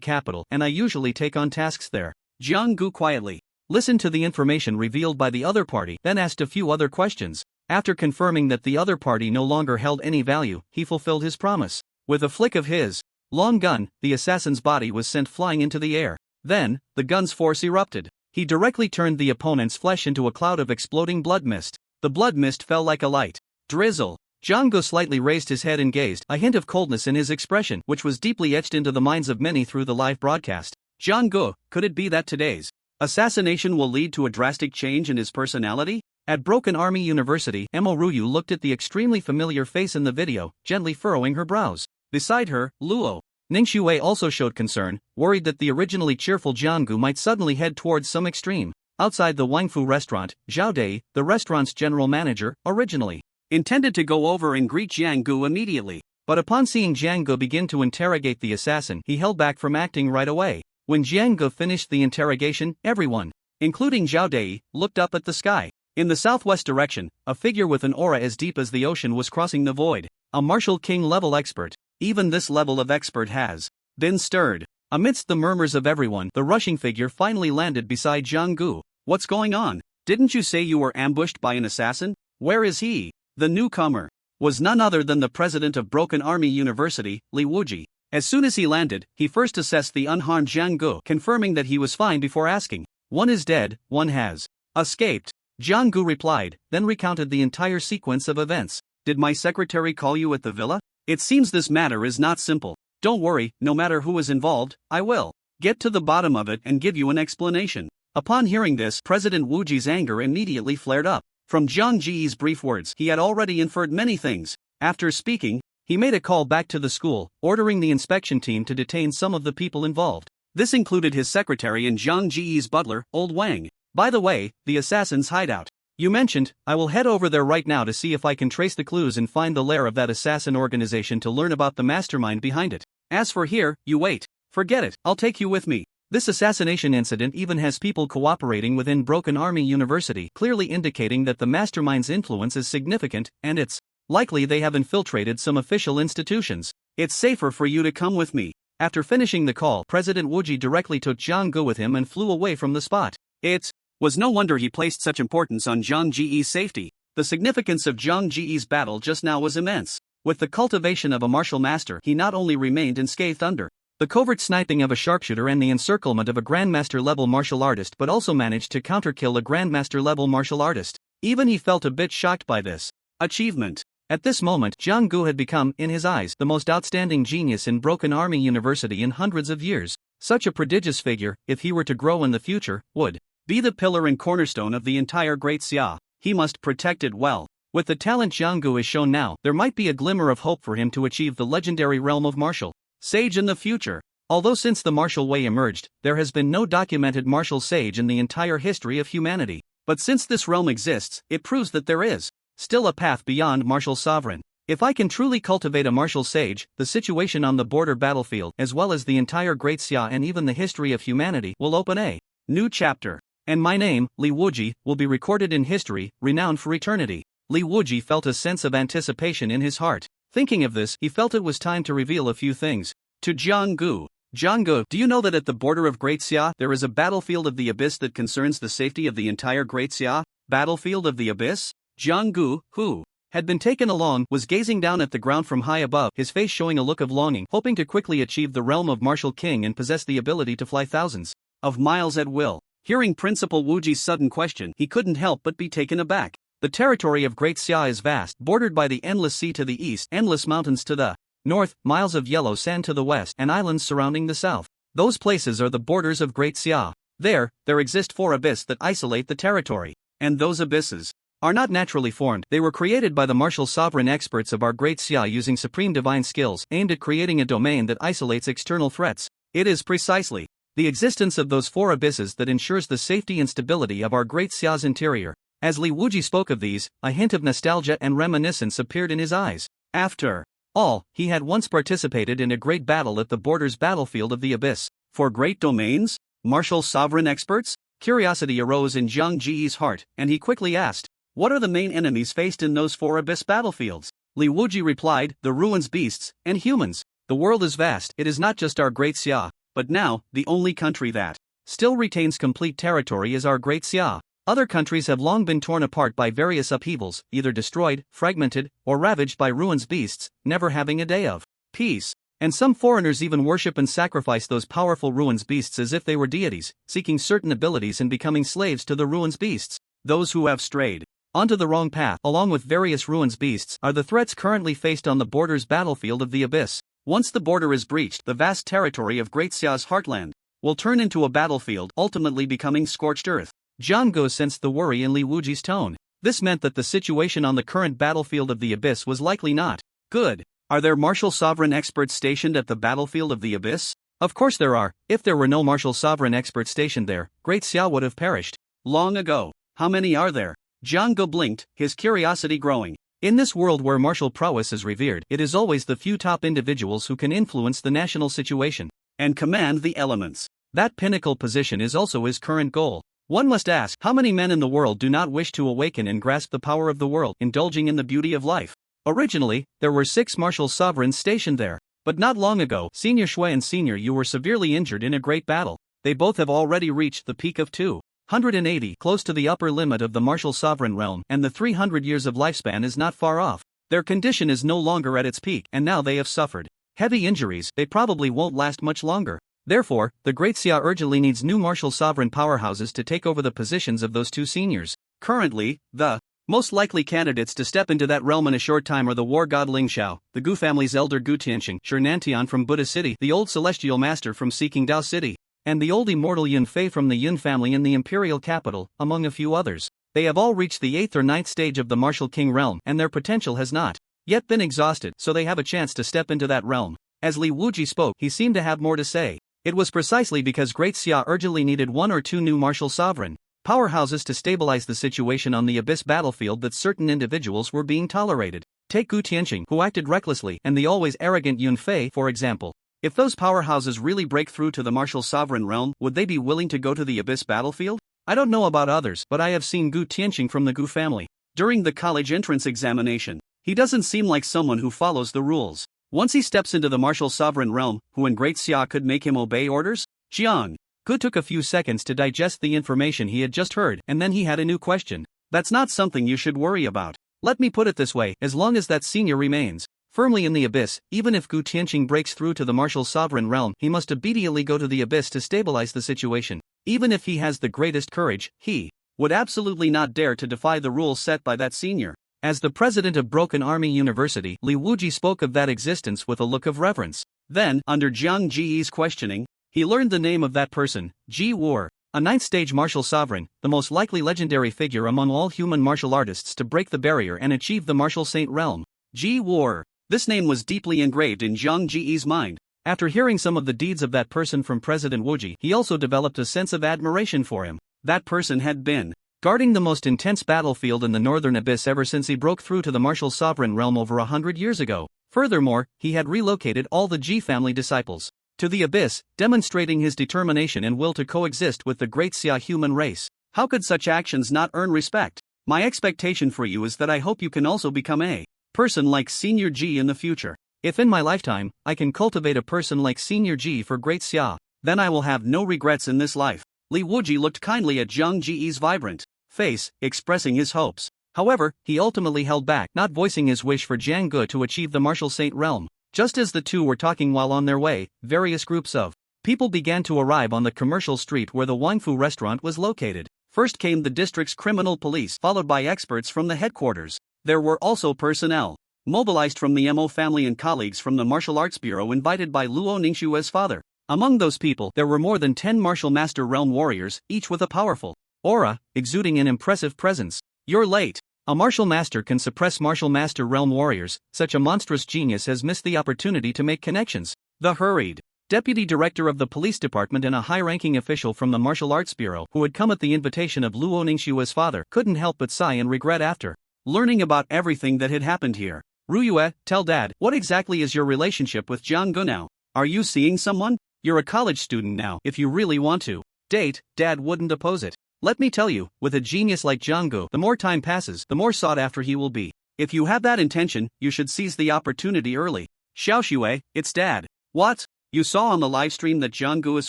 capital, and I usually take on tasks there. Jiang-gu quietly listened to the information revealed by the other party, then asked a few other questions. After confirming that the other party no longer held any value, he fulfilled his promise. With a flick of his long gun, the assassin's body was sent flying into the air. Then, the gun's force erupted. He directly turned the opponent's flesh into a cloud of exploding blood mist. The blood mist fell like a light drizzle. Jiang-gu slightly raised his head and gazed, a hint of coldness in his expression, which was deeply etched into the minds of many through the live broadcast. Jiang-gu, could it be that today's assassination will lead to a drastic change in his personality? At Broken Army University, Emo Ryu looked at the extremely familiar face in the video, gently furrowing her brows. Beside her, Luo Ningxue also showed concern, worried that the originally cheerful Jiang-gu might suddenly head towards some extreme. Outside the Wangfu restaurant, Zhao Dei, the restaurant's general manager, originally intended to go over and greet Jiang-gu immediately, but upon seeing Jiang-gu begin to interrogate the assassin, he held back from acting right away. When Jiang-gu finished the interrogation, everyone, including Zhao Dei, looked up at the sky. In the southwest direction, a figure with an aura as deep as the ocean was crossing the void. A martial king-level expert. Even this level of expert has been stirred. Amidst the murmurs of everyone, the rushing figure finally landed beside Jiang-gu. What's going on? Didn't you say you were ambushed by an assassin? Where is he? The newcomer was none other than the president of Broken Army University, Li Wuji. As soon as he landed, he first assessed the unharmed Jiang-gu, confirming that he was fine before asking, one is dead, one has escaped. Jiang-gu replied, then recounted the entire sequence of events. Did my secretary call you at the villa? It seems this matter is not simple. Don't worry, no matter who is involved, I will get to the bottom of it and give you an explanation. Upon hearing this, President Wuji's anger immediately flared up. From Jiang Ji's brief words, he had already inferred many things. After speaking, he made a call back to the school, ordering the inspection team to detain some of the people involved. This included his secretary and Jiang Ji's butler, Old Wang. By the way, the assassin's hideout you mentioned, I will head over there right now to see if I can trace the clues and find the lair of that assassin organization to learn about the mastermind behind it. As for here, you wait. Forget it, I'll take you with me. This assassination incident even has people cooperating within Broken Army University, clearly indicating that the mastermind's influence is significant, and it's likely they have infiltrated some official institutions. It's safer for you to come with me. After finishing the call, President Wuji directly took Jiang-gu with him and flew away from the spot. It was no wonder he placed such importance on Jiang Ji's safety. The significance of Jiang Ji's battle just now was immense. With the cultivation of a martial master, he not only remained unscathed under the covert sniping of a sharpshooter and the encirclement of a grandmaster-level martial artist, but also managed to counterkill a grandmaster-level martial artist. Even he felt a bit shocked by this achievement. At this moment, Jiang-gu had become, in his eyes, the most outstanding genius in Broken Army University in hundreds of years. Such a prodigious figure, if he were to grow in the future, would be the pillar and cornerstone of the entire Great Xia. He must protect it well. With the talent Jiang Gu is shown now, there might be a glimmer of hope for him to achieve the legendary realm of martial sage in the future. Although since the martial way emerged, there has been no documented martial sage in the entire history of humanity. But since this realm exists, it proves that there is still a path beyond martial sovereign. If I can truly cultivate a martial sage, the situation on the border battlefield, as well as the entire Great Xia and even the history of humanity, will open a new chapter. And my name, Li Wuji, will be recorded in history, renowned for eternity. Li Wuji felt a sense of anticipation in his heart. Thinking of this, he felt it was time to reveal a few things to Jiang Gu. Jiang Gu, do you know that at the border of Great Xia, there is a battlefield of the abyss that concerns the safety of the entire Great Xia? Battlefield of the abyss? Jiang Gu, who had been taken along, was gazing down at the ground from high above, his face showing a look of longing, hoping to quickly achieve the realm of martial king and possess the ability to fly thousands of miles at will. Hearing Principal Wuji's sudden question, he couldn't help but be taken aback. The territory of Great Xia is vast, bordered by the endless sea to the east, endless mountains to the north, miles of yellow sand to the west, and islands surrounding the south. Those places are the borders of Great Xia. There exist 4 abysses that isolate the territory. And those abysses are not naturally formed. They were created by the martial sovereign experts of our Great Xia using supreme divine skills aimed at creating a domain that isolates external threats. It is precisely the existence of those 4 abysses that ensures the safety and stability of our Great Xia's interior. As Li Wuji spoke of these, a hint of nostalgia and reminiscence appeared in his eyes. After all, he had once participated in a great battle at the borders battlefield of the abyss. For great domains? Martial sovereign experts? Curiosity arose in Jiang Ji's heart, and he quickly asked, what are the main enemies faced in those 4 abyss battlefields? Li Wuji replied, the ruins, beasts, and humans. The world is vast, it is not just our Great Xia, but now, the only country that still retains complete territory is our Great Xia. Other countries have long been torn apart by various upheavals, either destroyed, fragmented, or ravaged by ruins, beasts, never having a day of peace. And some foreigners even worship and sacrifice those powerful ruins beasts as if they were deities, seeking certain abilities and becoming slaves to the ruins beasts. Those who have strayed onto the wrong path, along with various ruins beasts, are the threats currently faced on the borders battlefield of the abyss. Once the border is breached, the vast territory of Great Xia's heartland will turn into a battlefield, ultimately becoming scorched earth. Jiang Gu sensed the worry in Li Wuji's tone. This meant that the situation on the current battlefield of the abyss was likely not good. Are there martial sovereign experts stationed at the battlefield of the abyss? Of course there are. If there were no martial sovereign experts stationed there, Great Xia would have perished long ago. How many are there? Jiang Gu blinked, his curiosity growing. In this world where martial prowess is revered, it is always the few top individuals who can influence the national situation and command the elements. That pinnacle position is also his current goal. One must ask, how many men in the world do not wish to awaken and grasp the power of the world, indulging in the beauty of life? Originally, there were 6 martial sovereigns stationed there. But not long ago, Senior Shui and Senior Yu were severely injured in a great battle. They both have already reached the peak of 280, close to the upper limit of the martial sovereign realm, and the 300 years of lifespan is not far off. Their condition is no longer at its peak, and now they have suffered heavy injuries. They probably won't last much longer. Therefore, the Great Xia urgently needs new martial sovereign powerhouses to take over the positions of those 2 seniors. Currently, the most likely candidates to step into that realm in a short time are the war god Ling Xiao, the Gu family's elder Gu Tianxing, Shernantian from Buddha City, the old celestial master from Seeking Dao City, and the old immortal Yun Fei from the Yun family in the imperial capital, among a few others. They have all reached the 8th or 9th stage of the martial king realm, and their potential has not yet been exhausted, so they have a chance to step into that realm. As Li Wuji spoke, he seemed to have more to say. It was precisely because Great Xia urgently needed 1 or 2 new martial sovereign powerhouses to stabilize the situation on the abyss battlefield that certain individuals were being tolerated. Take Gu Tianxing, who acted recklessly, and the always arrogant Yun Fei, for example. If those powerhouses really break through to the martial sovereign realm, would they be willing to go to the abyss battlefield? I don't know about others, but I have seen Gu Tianxing from the Gu family during the college entrance examination. He doesn't seem like someone who follows the rules. Once he steps into the martial sovereign realm, who in Great Xia could make him obey orders? Jiang Gu took a few seconds to digest the information he had just heard, and then he had a new question. That's not something you should worry about. Let me put it this way, as long as that senior remains firmly in the abyss, even if Gu Tianxing breaks through to the martial sovereign realm, he must immediately go to the abyss to stabilize the situation. Even if he has the greatest courage, he would absolutely not dare to defy the rules set by that senior. As the president of Broken Army University, Li Wuji spoke of that existence with a look of reverence. Then, under Jiang Ji's questioning, he learned the name of that person, Ji War. A ninth-stage martial sovereign, the most likely legendary figure among all human martial artists to break the barrier and achieve the martial saint realm. Ji War. This name was deeply engraved in Zhang Ji's mind. After hearing some of the deeds of that person from President Wuji, he also developed a sense of admiration for him. That person had been guarding the most intense battlefield in the northern abyss ever since he broke through to the martial sovereign realm over 100 years ago. Furthermore, he had relocated all the Ji family disciples to the abyss, demonstrating his determination and will to coexist with the great Xia human race. How could such actions not earn respect? My expectation for you is that I hope you can also become a person like Senior Ji in the future. If in my lifetime, I can cultivate a person like Senior Ji for great Xia, then I will have no regrets in this life. Li Wuji looked kindly at Zhang Ji's vibrant face, expressing his hopes. However, he ultimately held back, not voicing his wish for Jiang Ge to achieve the martial saint realm. Just as the two were talking while on their way, various groups of people began to arrive on the commercial street where the Wangfu restaurant was located. First came the district's criminal police, followed by experts from the headquarters. There were also personnel mobilized from the Mo family and colleagues from the Martial Arts Bureau invited by Luo Ningxue's father. Among those people, there were more than 10 martial master realm warriors, each with a powerful aura, exuding an impressive presence. You're late. A martial master can suppress martial master realm warriors. Such a monstrous genius has missed the opportunity to make connections. The hurried deputy director of the police department and a high-ranking official from the Martial Arts Bureau, who had come at the invitation of Luo Ningxue's father, couldn't help but sigh in regret after learning about everything that had happened here. Ruyue, tell Dad, what exactly is your relationship with Jiang Ge now? Are you seeing someone? You're a college student now. If you really want to date, Dad wouldn't oppose it. Let me tell you, with a genius like Jiang Ge, the more time passes, the more sought after he will be. If you have that intention, you should seize the opportunity early. Xiaoxue, it's Dad. What? You saw on the live stream that Jiang Ge is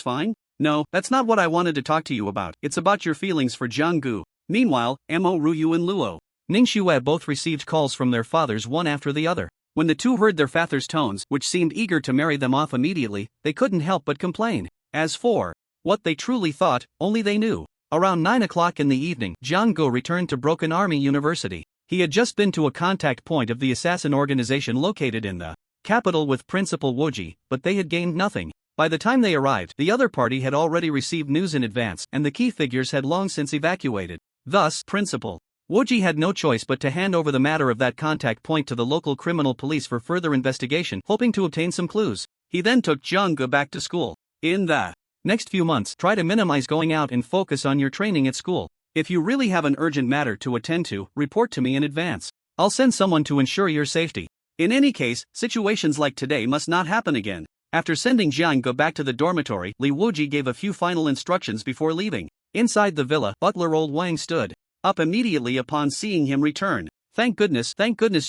fine? No, that's not what I wanted to talk to you about. It's about your feelings for Jiang Ge. Meanwhile, Mo Ruyu and Luo Ningxue both received calls from their fathers one after the other. When the two heard their father's tones, which seemed eager to marry them off immediately, they couldn't help but complain. As for what they truly thought, only they knew. Around 9 o'clock in the evening, Jiang Ge returned to Broken Army University. He had just been to a contact point of the assassin organization located in the capital with Principal Wuji, but they had gained nothing. By the time they arrived, the other party had already received news in advance, and the key figures had long since evacuated. Thus, Principal Wuji had no choice but to hand over the matter of that contact point to the local criminal police for further investigation, hoping to obtain some clues. He then took Jiang Ge back to school. In the next few months, try to minimize going out and focus on your training at school. If you really have an urgent matter to attend to, report to me in advance. I'll send someone to ensure your safety. In any case, situations like today must not happen again. After sending Jiang Ge back to the dormitory, Li Wuji gave a few final instructions before leaving. Inside the villa, butler Old Wang stood up immediately upon seeing him return. Thank goodness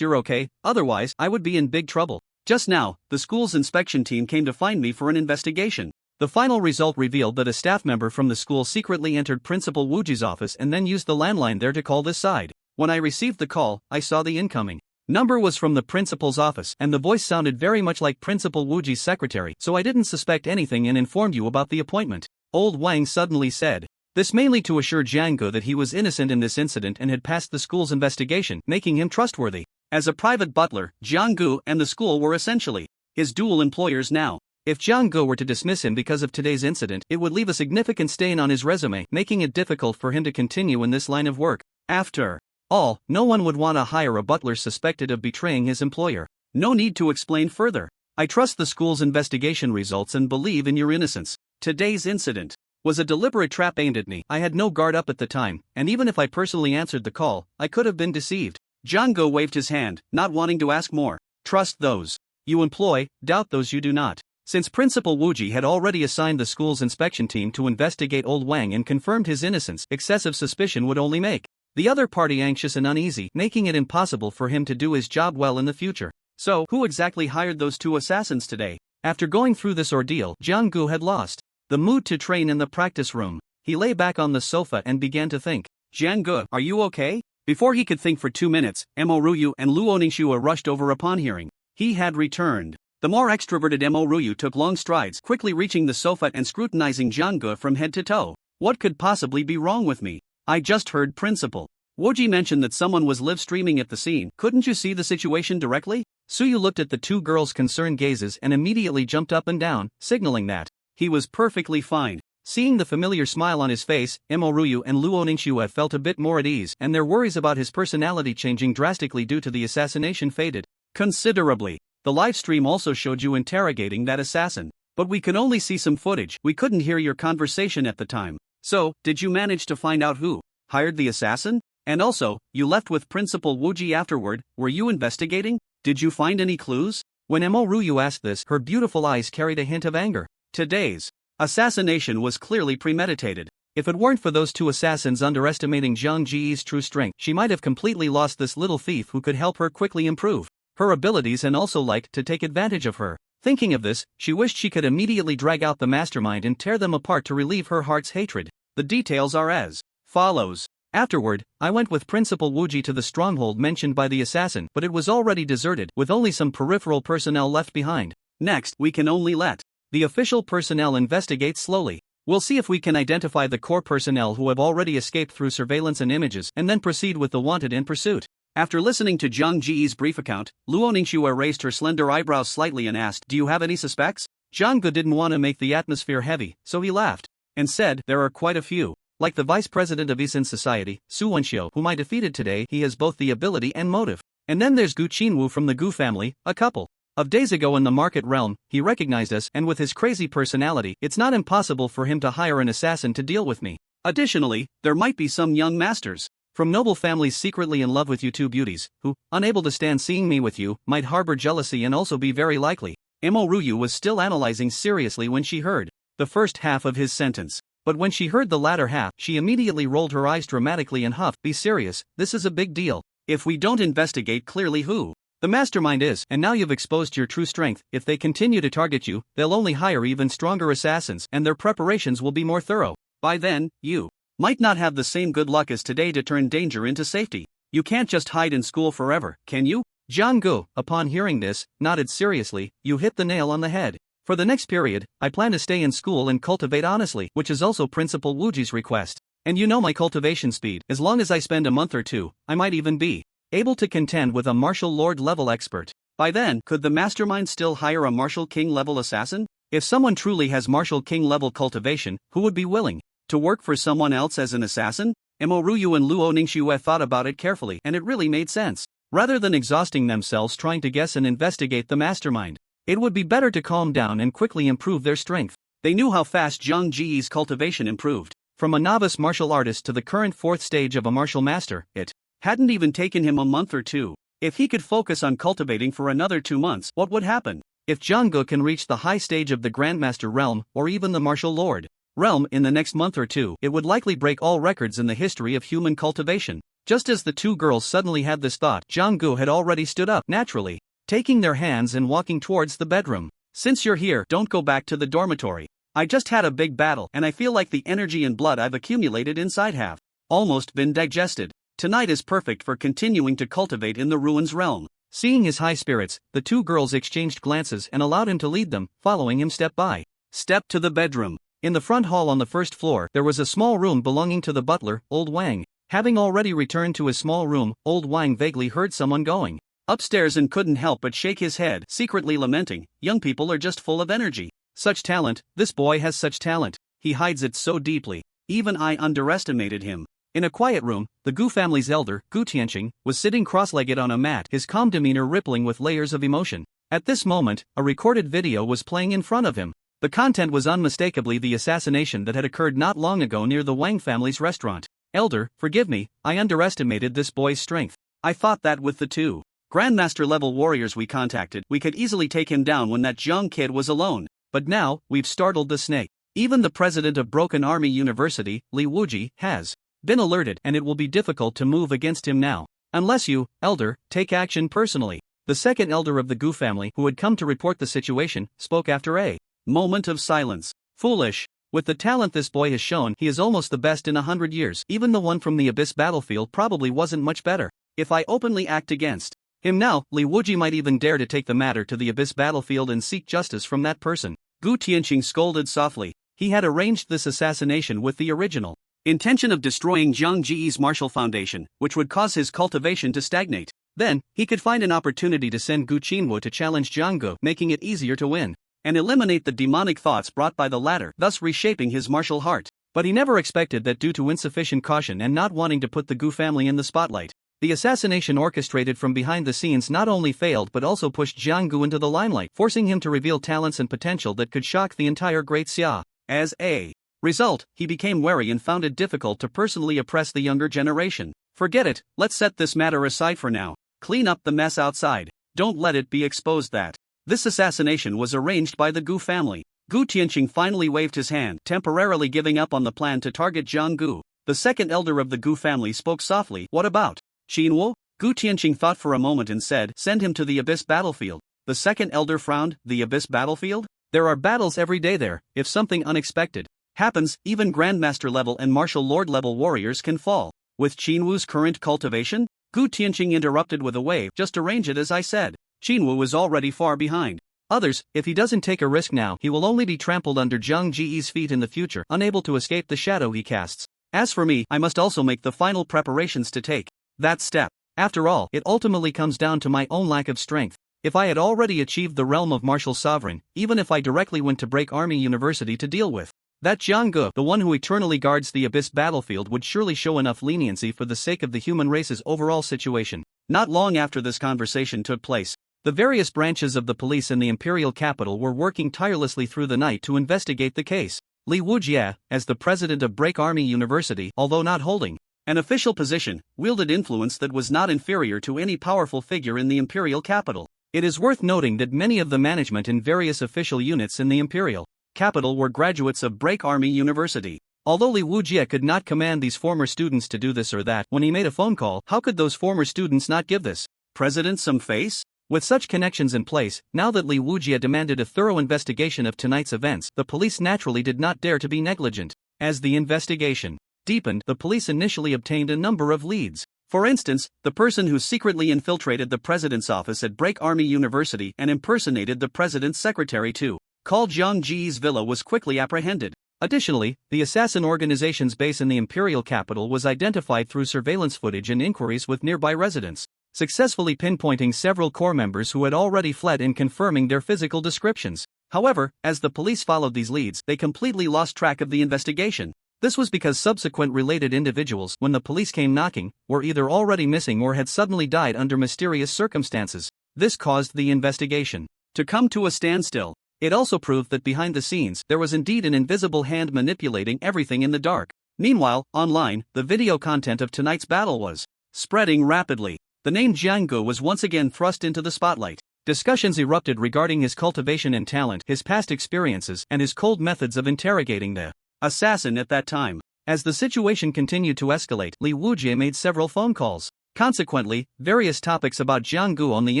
you're okay, otherwise I would be in big trouble. Just now, the school's inspection team came to find me for an investigation. The final result revealed that a staff member from the school secretly entered Principal Wuji's office and then used the landline there to call this side. When I received the call, I saw the incoming number was from the principal's office, and the voice sounded very much like Principal Wuji's secretary, so I didn't suspect anything and informed you about the appointment. Old Wang suddenly said. This mainly to assure Jiang Ge that he was innocent in this incident and had passed the school's investigation, making him trustworthy. As a private butler, Jiang Ge and the school were essentially his dual employers now. If Jiang Ge were to dismiss him because of today's incident, it would leave a significant stain on his resume, making it difficult for him to continue in this line of work. After all, no one would want to hire a butler suspected of betraying his employer. No need to explain further. I trust the school's investigation results and believe in your innocence. Today's incident was a deliberate trap aimed at me. I had no guard up at the time, and even if I personally answered the call, I could have been deceived. Jiang Ge waved his hand, not wanting to ask more. Trust those you employ, doubt those you do not. Since Principal Wuji had already assigned the school's inspection team to investigate Old Wang and confirmed his innocence, excessive suspicion would only make the other party anxious and uneasy, making it impossible for him to do his job well in the future. So, who exactly hired those two assassins today? After going through this ordeal, Jiang Ge had lost the mood to train in the practice room. He lay back on the sofa and began to think. Jiang Ge, are you okay? Before he could think for 2 minutes, Mo Ruyu and Luo Ningxue rushed over upon hearing he had returned. The more extroverted Mo Ruyu took long strides, quickly reaching the sofa and scrutinizing Jiang Ge from head to toe. What could possibly be wrong with me? I just heard Principal Wuji mention that someone was live streaming at the scene. Couldn't you see the situation directly? Suyu looked at the two girls' concerned gazes and immediately jumped up and down, signaling that he was perfectly fine. Seeing the familiar smile on his face, Emoryu and Luo Ningxue felt a bit more at ease, and their worries about his personality changing drastically due to the assassination faded considerably. The live stream also showed you interrogating that assassin, but we could only see some footage. We couldn't hear your conversation at the time. So, did you manage to find out who hired the assassin? And also, you left with Principal Wuji afterward. Were you investigating? Did you find any clues? When Emoryu asked this, her beautiful eyes carried a hint of anger. Today's assassination was clearly premeditated. If it weren't for those two assassins underestimating Zhang Ji's true strength, she might have completely lost this little thief who could help her quickly improve her abilities and also liked to take advantage of her. Thinking of this, she wished she could immediately drag out the mastermind and tear them apart to relieve her heart's hatred. The details are as follows. Afterward, I went with Principal Wuji to the stronghold mentioned by the assassin, but it was already deserted, with only some peripheral personnel left behind. Next, we can only let the official personnel investigate slowly. We'll see if we can identify the core personnel who have already escaped through surveillance and images, and then proceed with the wanted in pursuit. After listening to Zhang Ji's brief account, Luo Ningxue raised her slender eyebrows slightly and asked, "Do you have any suspects?" Zhang Ge didn't want to make the atmosphere heavy, so he laughed and said, "There are quite a few. Like the vice president of Isin Society, Su Wenxiu, whom I defeated today. He has both the ability and motive. And then there's Gu Qinwu from the Gu family. A couple of days ago in the market realm, he recognized us, and with his crazy personality, it's not impossible for him to hire an assassin to deal with me. Additionally, there might be some young masters from noble families secretly in love with you two beauties, who, unable to stand seeing me with you, might harbor jealousy and also be very likely." Emoryu was still analyzing seriously when she heard the first half of his sentence. But when she heard the latter half, she immediately rolled her eyes dramatically and huffed, "Be serious, this is a big deal. If we don't investigate clearly who the mastermind is, and now you've exposed your true strength, if they continue to target you, they'll only hire even stronger assassins, and their preparations will be more thorough. By then, you might not have the same good luck as today to turn danger into safety. You can't just hide in school forever, can you?" Zhang Ge, upon hearing this, nodded seriously. "You hit the nail on the head. For the next period, I plan to stay in school and cultivate honestly, which is also Principal Wuji's request. And you know my cultivation speed. As long as I spend a month or two, I might even be able to contend with a martial lord level expert. By then, could the mastermind still hire a martial king level assassin? If someone truly has martial king level cultivation, who would be willing to work for someone else as an assassin?" Emoryu and Luo Ningxue thought about it carefully, and it really made sense. Rather than exhausting themselves trying to guess and investigate the mastermind, it would be better to calm down and quickly improve their strength. They knew how fast Zhang Ji's cultivation improved. From a novice martial artist to the current fourth stage of a martial master, it hadn't even taken him a month or two. If he could focus on cultivating for another 2 months, what would happen? If Zhang Ge can reach the high stage of the Grandmaster realm, or even the martial lord realm in the next month or two, it would likely break all records in the history of human cultivation. Just as the two girls suddenly had this thought, Zhang Ge had already stood up, naturally, taking their hands and walking towards the bedroom. "Since you're here, don't go back to the dormitory. I just had a big battle, and I feel like the energy and blood I've accumulated inside have almost been digested. Tonight is perfect for continuing to cultivate in the ruins realm." Seeing his high spirits, the two girls exchanged glances and allowed him to lead them, following him step by step to the bedroom. In the front hall on the first floor, there was a small room belonging to the butler, Old Wang. Having already returned to his small room, Old Wang vaguely heard someone going upstairs and couldn't help but shake his head, secretly lamenting, "Young people are just full of energy. Such talent, this boy has such talent. He hides it so deeply. Even I underestimated him." In a quiet room, the Gu family's elder, Gu Tianqing, was sitting cross-legged on a mat, his calm demeanor rippling with layers of emotion. At this moment, a recorded video was playing in front of him. The content was unmistakably the assassination that had occurred not long ago near the Wang family's restaurant. "Elder, forgive me, I underestimated this boy's strength. I thought that with the two Grandmaster-level warriors we contacted, we could easily take him down when that Zhang kid was alone. But now, we've startled the snake. Even the president of Broken Army University, Li Wuji, has been alerted, and it will be difficult to move against him now. Unless you, Elder, take action personally." The second elder of the Gu family, who had come to report the situation, spoke after a moment of silence. "Foolish. With the talent this boy has shown, he is almost the best in 100 years. Even the one from the Abyss battlefield probably wasn't much better. If I openly act against him now, Li Wuji might even dare to take the matter to the Abyss battlefield and seek justice from that person." Gu Tianqing scolded softly. He had arranged this assassination with the original intention of destroying Zhang Ji's martial foundation, which would cause his cultivation to stagnate. Then, he could find an opportunity to send Gu Qinwu to challenge Zhang Ge, making it easier to win. and eliminate the demonic thoughts brought by the latter, thus reshaping his martial art. But he never expected that due to insufficient caution and not wanting to put the Gu family in the spotlight, the assassination orchestrated from behind the scenes not only failed but also pushed Jiang Gu into the limelight, forcing him to reveal talents and potential that could shock the entire Great Xia. As a result, he became wary and found it difficult to personally oppress the younger generation. Forget it, let's set this matter aside for now. Clean up the mess outside. Don't let it be exposed that this assassination was arranged by the Gu family. Gu Tianqing finally waved his hand, temporarily giving up on the plan to target Jiang Gu. The second elder of the Gu family spoke softly. What about Qinwu? Gu Tianqing thought for a moment and said, send him to the Abyss battlefield. The second elder frowned. The Abyss battlefield? There are battles every day there. If something unexpected happens, even Grandmaster level and Martial Lord level warriors can fall. With Qinwu's current cultivation? Gu Tianqing interrupted with a wave. Just arrange it as I said. Qinwu was already far behind others. If he doesn't take a risk now, he will only be trampled under Zhang Ji's feet in the future, unable to escape the shadow he casts. As for me, I must also make the final preparations to take that step. After all, it ultimately comes down to my own lack of strength. If I had already achieved the realm of martial sovereign, even if I directly went to Break Army University to deal with that Jiang Gu, the one who eternally guards the Abyss battlefield, would surely show enough leniency for the sake of the human race's overall situation. Not long after this conversation took place, the various branches of the police in the imperial capital were working tirelessly through the night to investigate the case. Li Wujie, as the president of Break Army University, although not holding an official position, wielded influence that was not inferior to any powerful figure in the imperial capital. It is worth noting that many of the management in various official units in the imperial capital were graduates of Break Army University. Although Li Wujie could not command these former students to do this or that when he made a phone call, how could those former students not give this president some face? With such connections in place, now that Li Wujie demanded a thorough investigation of tonight's events, the police naturally did not dare to be negligent. As the investigation deepened, the police initially obtained a number of leads. For instance, the person who secretly infiltrated the president's office at Break Army University and impersonated the president's secretary to call Zhang Ji's villa was quickly apprehended. Additionally, the assassin organization's base in the imperial capital was identified through surveillance footage and inquiries with nearby residents, successfully pinpointing several core members who had already fled and confirming their physical descriptions. However, as the police followed these leads, they completely lost track of the investigation. This was because subsequent related individuals, when the police came knocking, were either already missing or had suddenly died under mysterious circumstances. This caused the investigation to come to a standstill. It also proved that behind the scenes, there was indeed an invisible hand manipulating everything in the dark. Meanwhile, online, the video content of tonight's battle was spreading rapidly. The name Jiang Gu was once again thrust into the spotlight. Discussions erupted regarding his cultivation and talent, his past experiences, and his cold methods of interrogating the assassin at that time. As the situation continued to escalate, Li Wujie made several phone calls. Consequently, various topics about Jiang Gu on the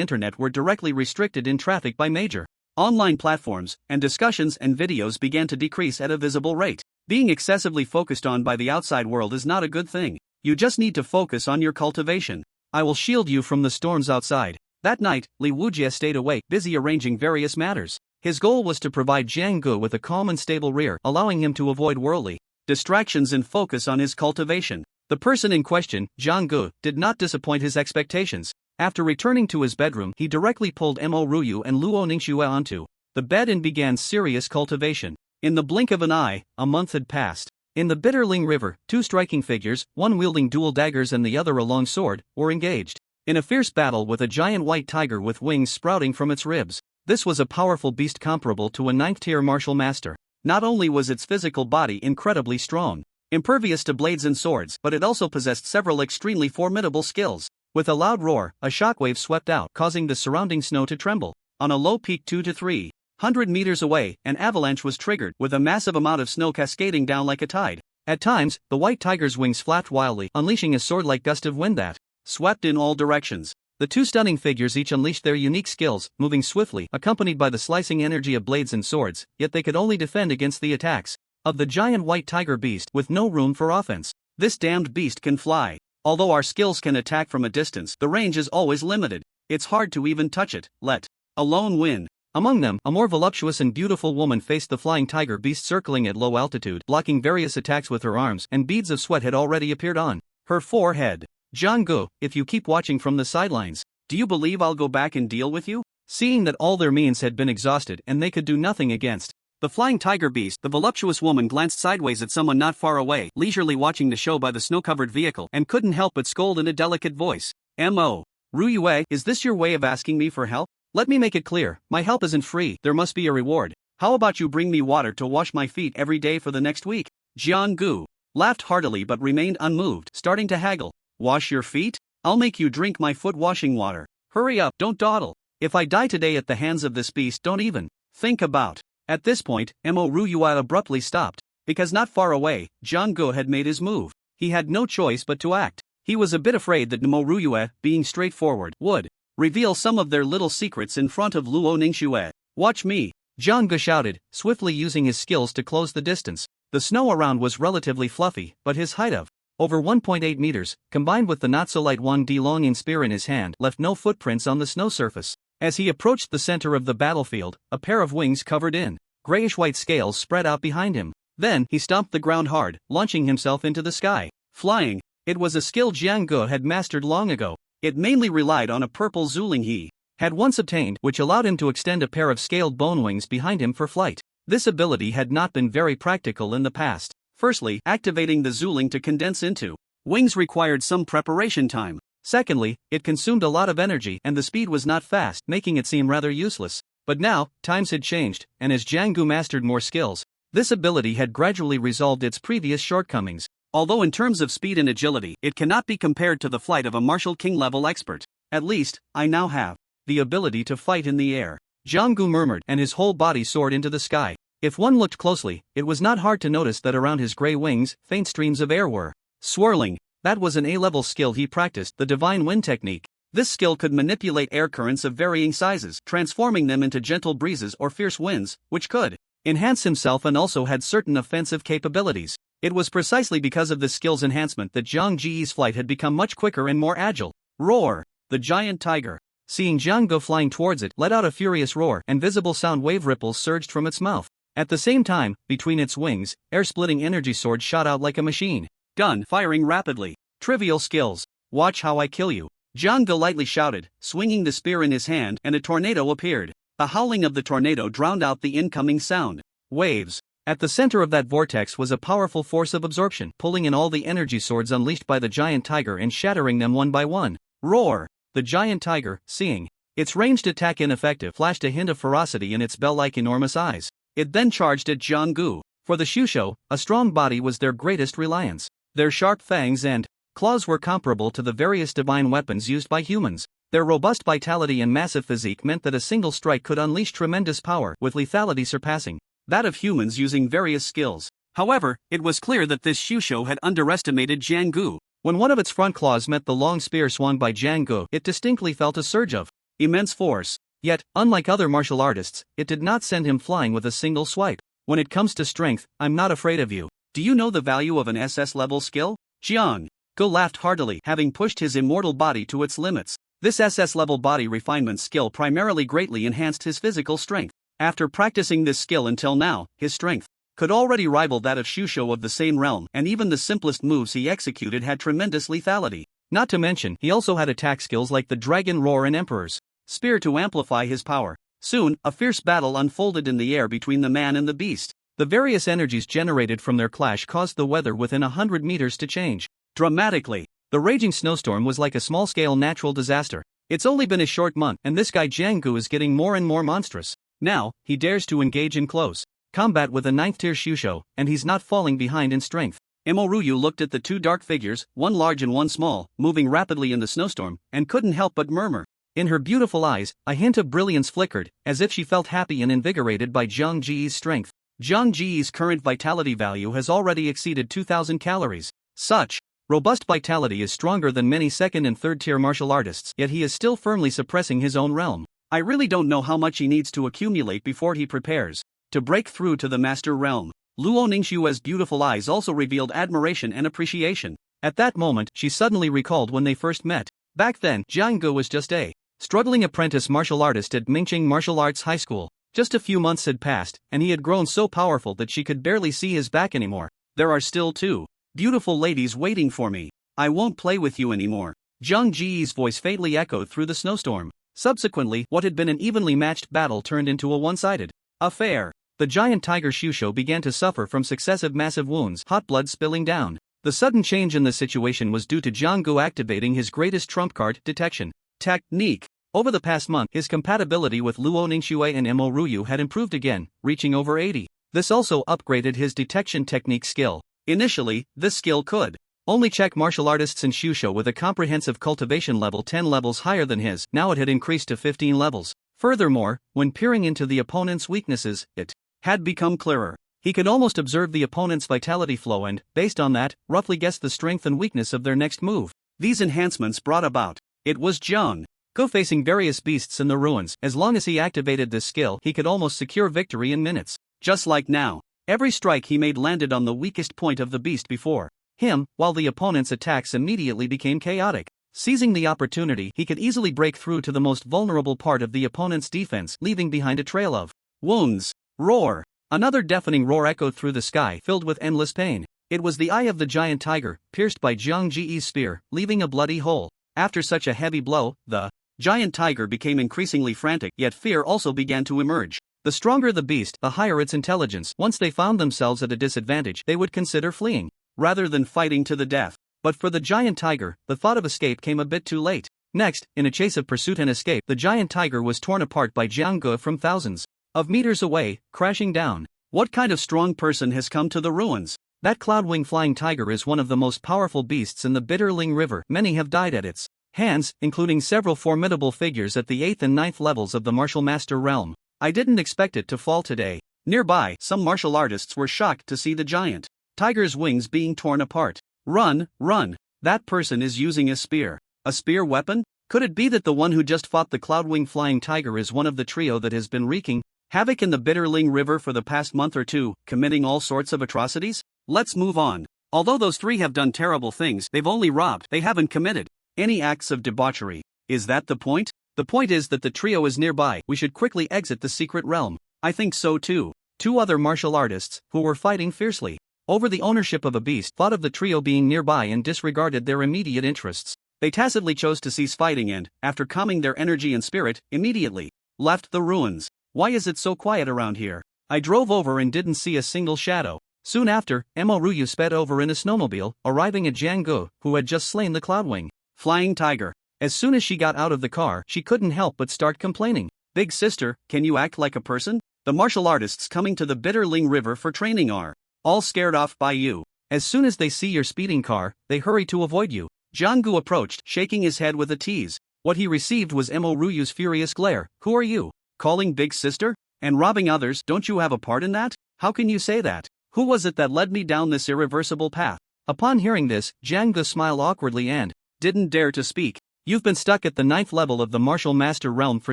internet were directly restricted in traffic by major online platforms, and discussions and videos began to decrease at a visible rate. Being excessively focused on by the outside world is not a good thing. You just need to focus on your cultivation. I will shield you from the storms outside. That night, Li Wujie stayed awake, busy arranging various matters. His goal was to provide Jiang Gu with a calm and stable rear, allowing him to avoid worldly distractions and focus on his cultivation. The person in question, Jiang Gu, did not disappoint his expectations. After returning to his bedroom, he directly pulled Mo Ruyu and Luo Ningxue onto the bed and began serious cultivation. In the blink of an eye, a month had passed. In the Bitterling River, two striking figures, one wielding dual daggers and the other a long sword, were engaged in a fierce battle with a giant white tiger with wings sprouting from its ribs. This was a powerful beast comparable to a 9th-tier martial master. Not only was its physical body incredibly strong, impervious to blades and swords, but it also possessed several extremely formidable skills. With a loud roar, a shockwave swept out, causing the surrounding snow to tremble. On a low peak 2 to 300 meters away, an avalanche was triggered, with a massive amount of snow cascading down like a tide. At times, the white tiger's wings flapped wildly, unleashing a sword-like gust of wind that swept in all directions. The two stunning figures each unleashed their unique skills, moving swiftly, accompanied by the slicing energy of blades and swords, yet they could only defend against the attacks of the giant white tiger beast, with no room for offense. This damned beast can fly. Although our skills can attack from a distance, the range is always limited. It's hard to even touch it, let alone win. Among them, a more voluptuous and beautiful woman faced the flying tiger beast circling at low altitude, blocking various attacks with her arms, and beads of sweat had already appeared on her forehead. Jiang Gu, if you keep watching from the sidelines, do you believe I'll go back and deal with you? seeing that all their means had been exhausted and they could do nothing against the flying tiger beast. The voluptuous woman glanced sideways at someone not far away, leisurely watching the show by the snow-covered vehicle, and couldn't help but scold in a delicate voice. "M.O. Ruyue, is this your way of asking me for help? Let me make it clear, my help isn't free, there must be a reward. How about you bring me water to wash my feet every day for the next week?" Jiang-gu laughed heartily but remained unmoved, starting to haggle. "Wash your feet? I'll make you drink my foot-washing water. Hurry up, don't dawdle. If I die today at the hands of this beast, don't even think about." At this point, Mo Ruyue abruptly stopped, because not far away, Jiang-gu had made his move. He had no choice but to act. He was a bit afraid that Mo Ruyue, being straightforward, would reveal some of their little secrets in front of Luo Ningxue. "Watch me," Jiang-gu shouted, swiftly using his skills to close the distance. The snow around was relatively fluffy, but his height of over 1.8 meters, combined with the not-so-light 1D longing spear in his hand, left no footprints on the snow surface. As he approached the center of the battlefield, a pair of wings covered in grayish-white scales spread out behind him. Then he stomped the ground hard, launching himself into the sky. Flying. It was a skill Jiang-gu had mastered long ago. It mainly relied on a purple zuling he had once obtained, which allowed him to extend a pair of scaled bone wings behind him for flight. This ability had not been very practical in the past. Firstly, activating the zuling to condense into wings required some preparation time. Secondly, it consumed a lot of energy and the speed was not fast, making it seem rather useless. But now, times had changed, and as Jiang-gu mastered more skills, this ability had gradually resolved its previous shortcomings. Although in terms of speed and agility, it cannot be compared to the flight of a martial king-level expert. At least, I now have the ability to fight in the air. Jiang-gu murmured, and his whole body soared into the sky. If one looked closely, it was not hard to notice that around his gray wings, faint streams of air were swirling. That was an A-level skill he practiced, the Divine Wind technique. This skill could manipulate air currents of varying sizes, transforming them into gentle breezes or fierce winds, which could enhance himself and also had certain offensive capabilities. It was precisely because of this skill's enhancement that Zhang Ji's flight had become much quicker and more agile. Roar! The giant tiger, seeing Jiang-gu flying towards it, let out a furious roar, and visible sound wave ripples surged from its mouth. At the same time, between its wings, air-splitting energy swords shot out like a machine gun, firing rapidly. Trivial skills. Watch how I kill you. Jiang-gu lightly shouted, swinging the spear in his hand, and a tornado appeared. The howling of the tornado drowned out the incoming sound waves. At the center of that vortex was a powerful force of absorption, pulling in all the energy swords unleashed by the giant tiger and shattering them one by one. Roar! The giant tiger, seeing its ranged attack ineffective, flashed a hint of ferocity in its bell-like enormous eyes. It then charged at Jiang-gu. For the Shusho, a strong body was their greatest reliance. Their sharp fangs and claws were comparable to the various divine weapons used by humans. Their robust vitality and massive physique meant that a single strike could unleash tremendous power, with lethality surpassing that of humans using various skills. However, it was clear that this Shusho had underestimated Jiang-gu. When one of its front claws met the long spear swung by Jiang-gu, it distinctly felt a surge of immense force. Yet, unlike other martial artists, it did not send him flying with a single swipe. When it comes to strength, I'm not afraid of you. Do you know the value of an SS-level skill? Jiang-gu laughed heartily, having pushed his immortal body to its limits. This SS-level body refinement skill primarily greatly enhanced his physical strength. After practicing this skill until now, his strength could already rival that of Shusho of the same realm, and even the simplest moves he executed had tremendous lethality. Not to mention, he also had attack skills like the Dragon Roar and Emperor's Spear to amplify his power. Soon, a fierce battle unfolded in the air between the man and the beast. The various energies generated from their clash caused the weather within 100 meters to change dramatically. The raging snowstorm was like a small-scale natural disaster. It's only been a short month, and this guy Jiang-gu is getting more and more monstrous. Now, he dares to engage in close combat with a 9th-tier Shusho, and he's not falling behind in strength. Imoruyu looked at the two dark figures, one large and one small, moving rapidly in the snowstorm, and couldn't help but murmur. In her beautiful eyes, a hint of brilliance flickered, as if she felt happy and invigorated by Zhang Ji's strength. Zhang Ji's current vitality value has already exceeded 2,000 calories. Such robust vitality is stronger than many second and third-tier martial artists, yet he is still firmly suppressing his own realm. I really don't know how much he needs to accumulate before he prepares to break through to the master realm. Luo Ningxue's beautiful eyes also revealed admiration and appreciation. At that moment, she suddenly recalled when they first met. Back then, Jiang-gu was just a struggling apprentice martial artist at Mingqing Martial Arts High School. Just a few months had passed, and he had grown so powerful that she could barely see his back anymore. There are still two beautiful ladies waiting for me. I won't play with you anymore. Zhang Ji's voice faintly echoed through the snowstorm. Subsequently, what had been an evenly matched battle turned into a one-sided affair. The giant tiger Shusho began to suffer from successive massive wounds, hot blood spilling down. The sudden change in the situation was due to Jianggu activating his greatest trump card, detection technique. Over the past month, his compatibility with Luo Ningxue and Mo Ruyu had improved again, reaching over 80. This also upgraded his detection technique skill. Initially, this skill could only check martial artists in Shusho with a comprehensive cultivation level 10 levels higher than his. Now it had increased to 15 levels. Furthermore, when peering into the opponent's weaknesses, it had become clearer. He could almost observe the opponent's vitality flow and, based on that, roughly guess the strength and weakness of their next move. These enhancements brought about. It was Jiang Go facing various beasts in the ruins. As long as he activated this skill, he could almost secure victory in minutes. Just like now, every strike he made landed on the weakest point of the beast before him, while the opponent's attacks immediately became chaotic. Seizing the opportunity, he could easily break through to the most vulnerable part of the opponent's defense, leaving behind a trail of wounds. Roar! Another deafening roar echoed through the sky, filled with endless pain. It was the eye of the giant tiger, pierced by Jiang Ji's spear, leaving a bloody hole. After such a heavy blow, the giant tiger became increasingly frantic, yet fear also began to emerge. The stronger the beast, the higher its intelligence. Once they found themselves at a disadvantage, they would consider fleeing, rather than fighting to the death. But for the giant tiger, the thought of escape came a bit too late. Next, in a chase of pursuit and escape, the giant tiger was torn apart by Jianggu from thousands of meters away, crashing down. What kind of strong person has come to the ruins? That cloud-wing flying tiger is one of the most powerful beasts in the Bitterling River. Many have died at its hands, including several formidable figures at the 8th and 9th levels of the martial master realm. I didn't expect it to fall today. Nearby, some martial artists were shocked to see the giant tiger's wings being torn apart. Run, run! That person is using a spear. A spear weapon? Could it be that the one who just fought the cloud-wing flying tiger is one of the trio that has been wreaking havoc in the Bitterling River for the past month or two, committing all sorts of atrocities? Let's move on. Although those three have done terrible things, they've only robbed, they haven't committed any acts of debauchery. Is that the point? The point is that the trio is nearby. We should quickly exit the secret realm. I think so too. Two other martial artists, who were fighting fiercely over the ownership of a beast, thought of the trio being nearby and disregarded their immediate interests. They tacitly chose to cease fighting and, after calming their energy and spirit, immediately left the ruins. Why is it so quiet around here? I drove over and didn't see a single shadow. Soon after, Mo Ruyu sped over in a snowmobile, arriving at Jianggu, who had just slain the cloudwing flying tiger. As soon as she got out of the car, she couldn't help but start complaining. Big sister, can you act like a person? The martial artists coming to the Bitterling River for training are all scared off by you. As soon as they see your speeding car, they hurry to avoid you. Jianggu approached, shaking his head with a tease. What he received was Mo Ruyu's furious glare. Who are you? Calling big sister? And robbing others? Don't you have a part in that? How can you say that? Who was it that led me down this irreversible path? Upon hearing this, Jianggu smiled awkwardly and didn't dare to speak. You've been stuck at the 9th level of the martial master realm for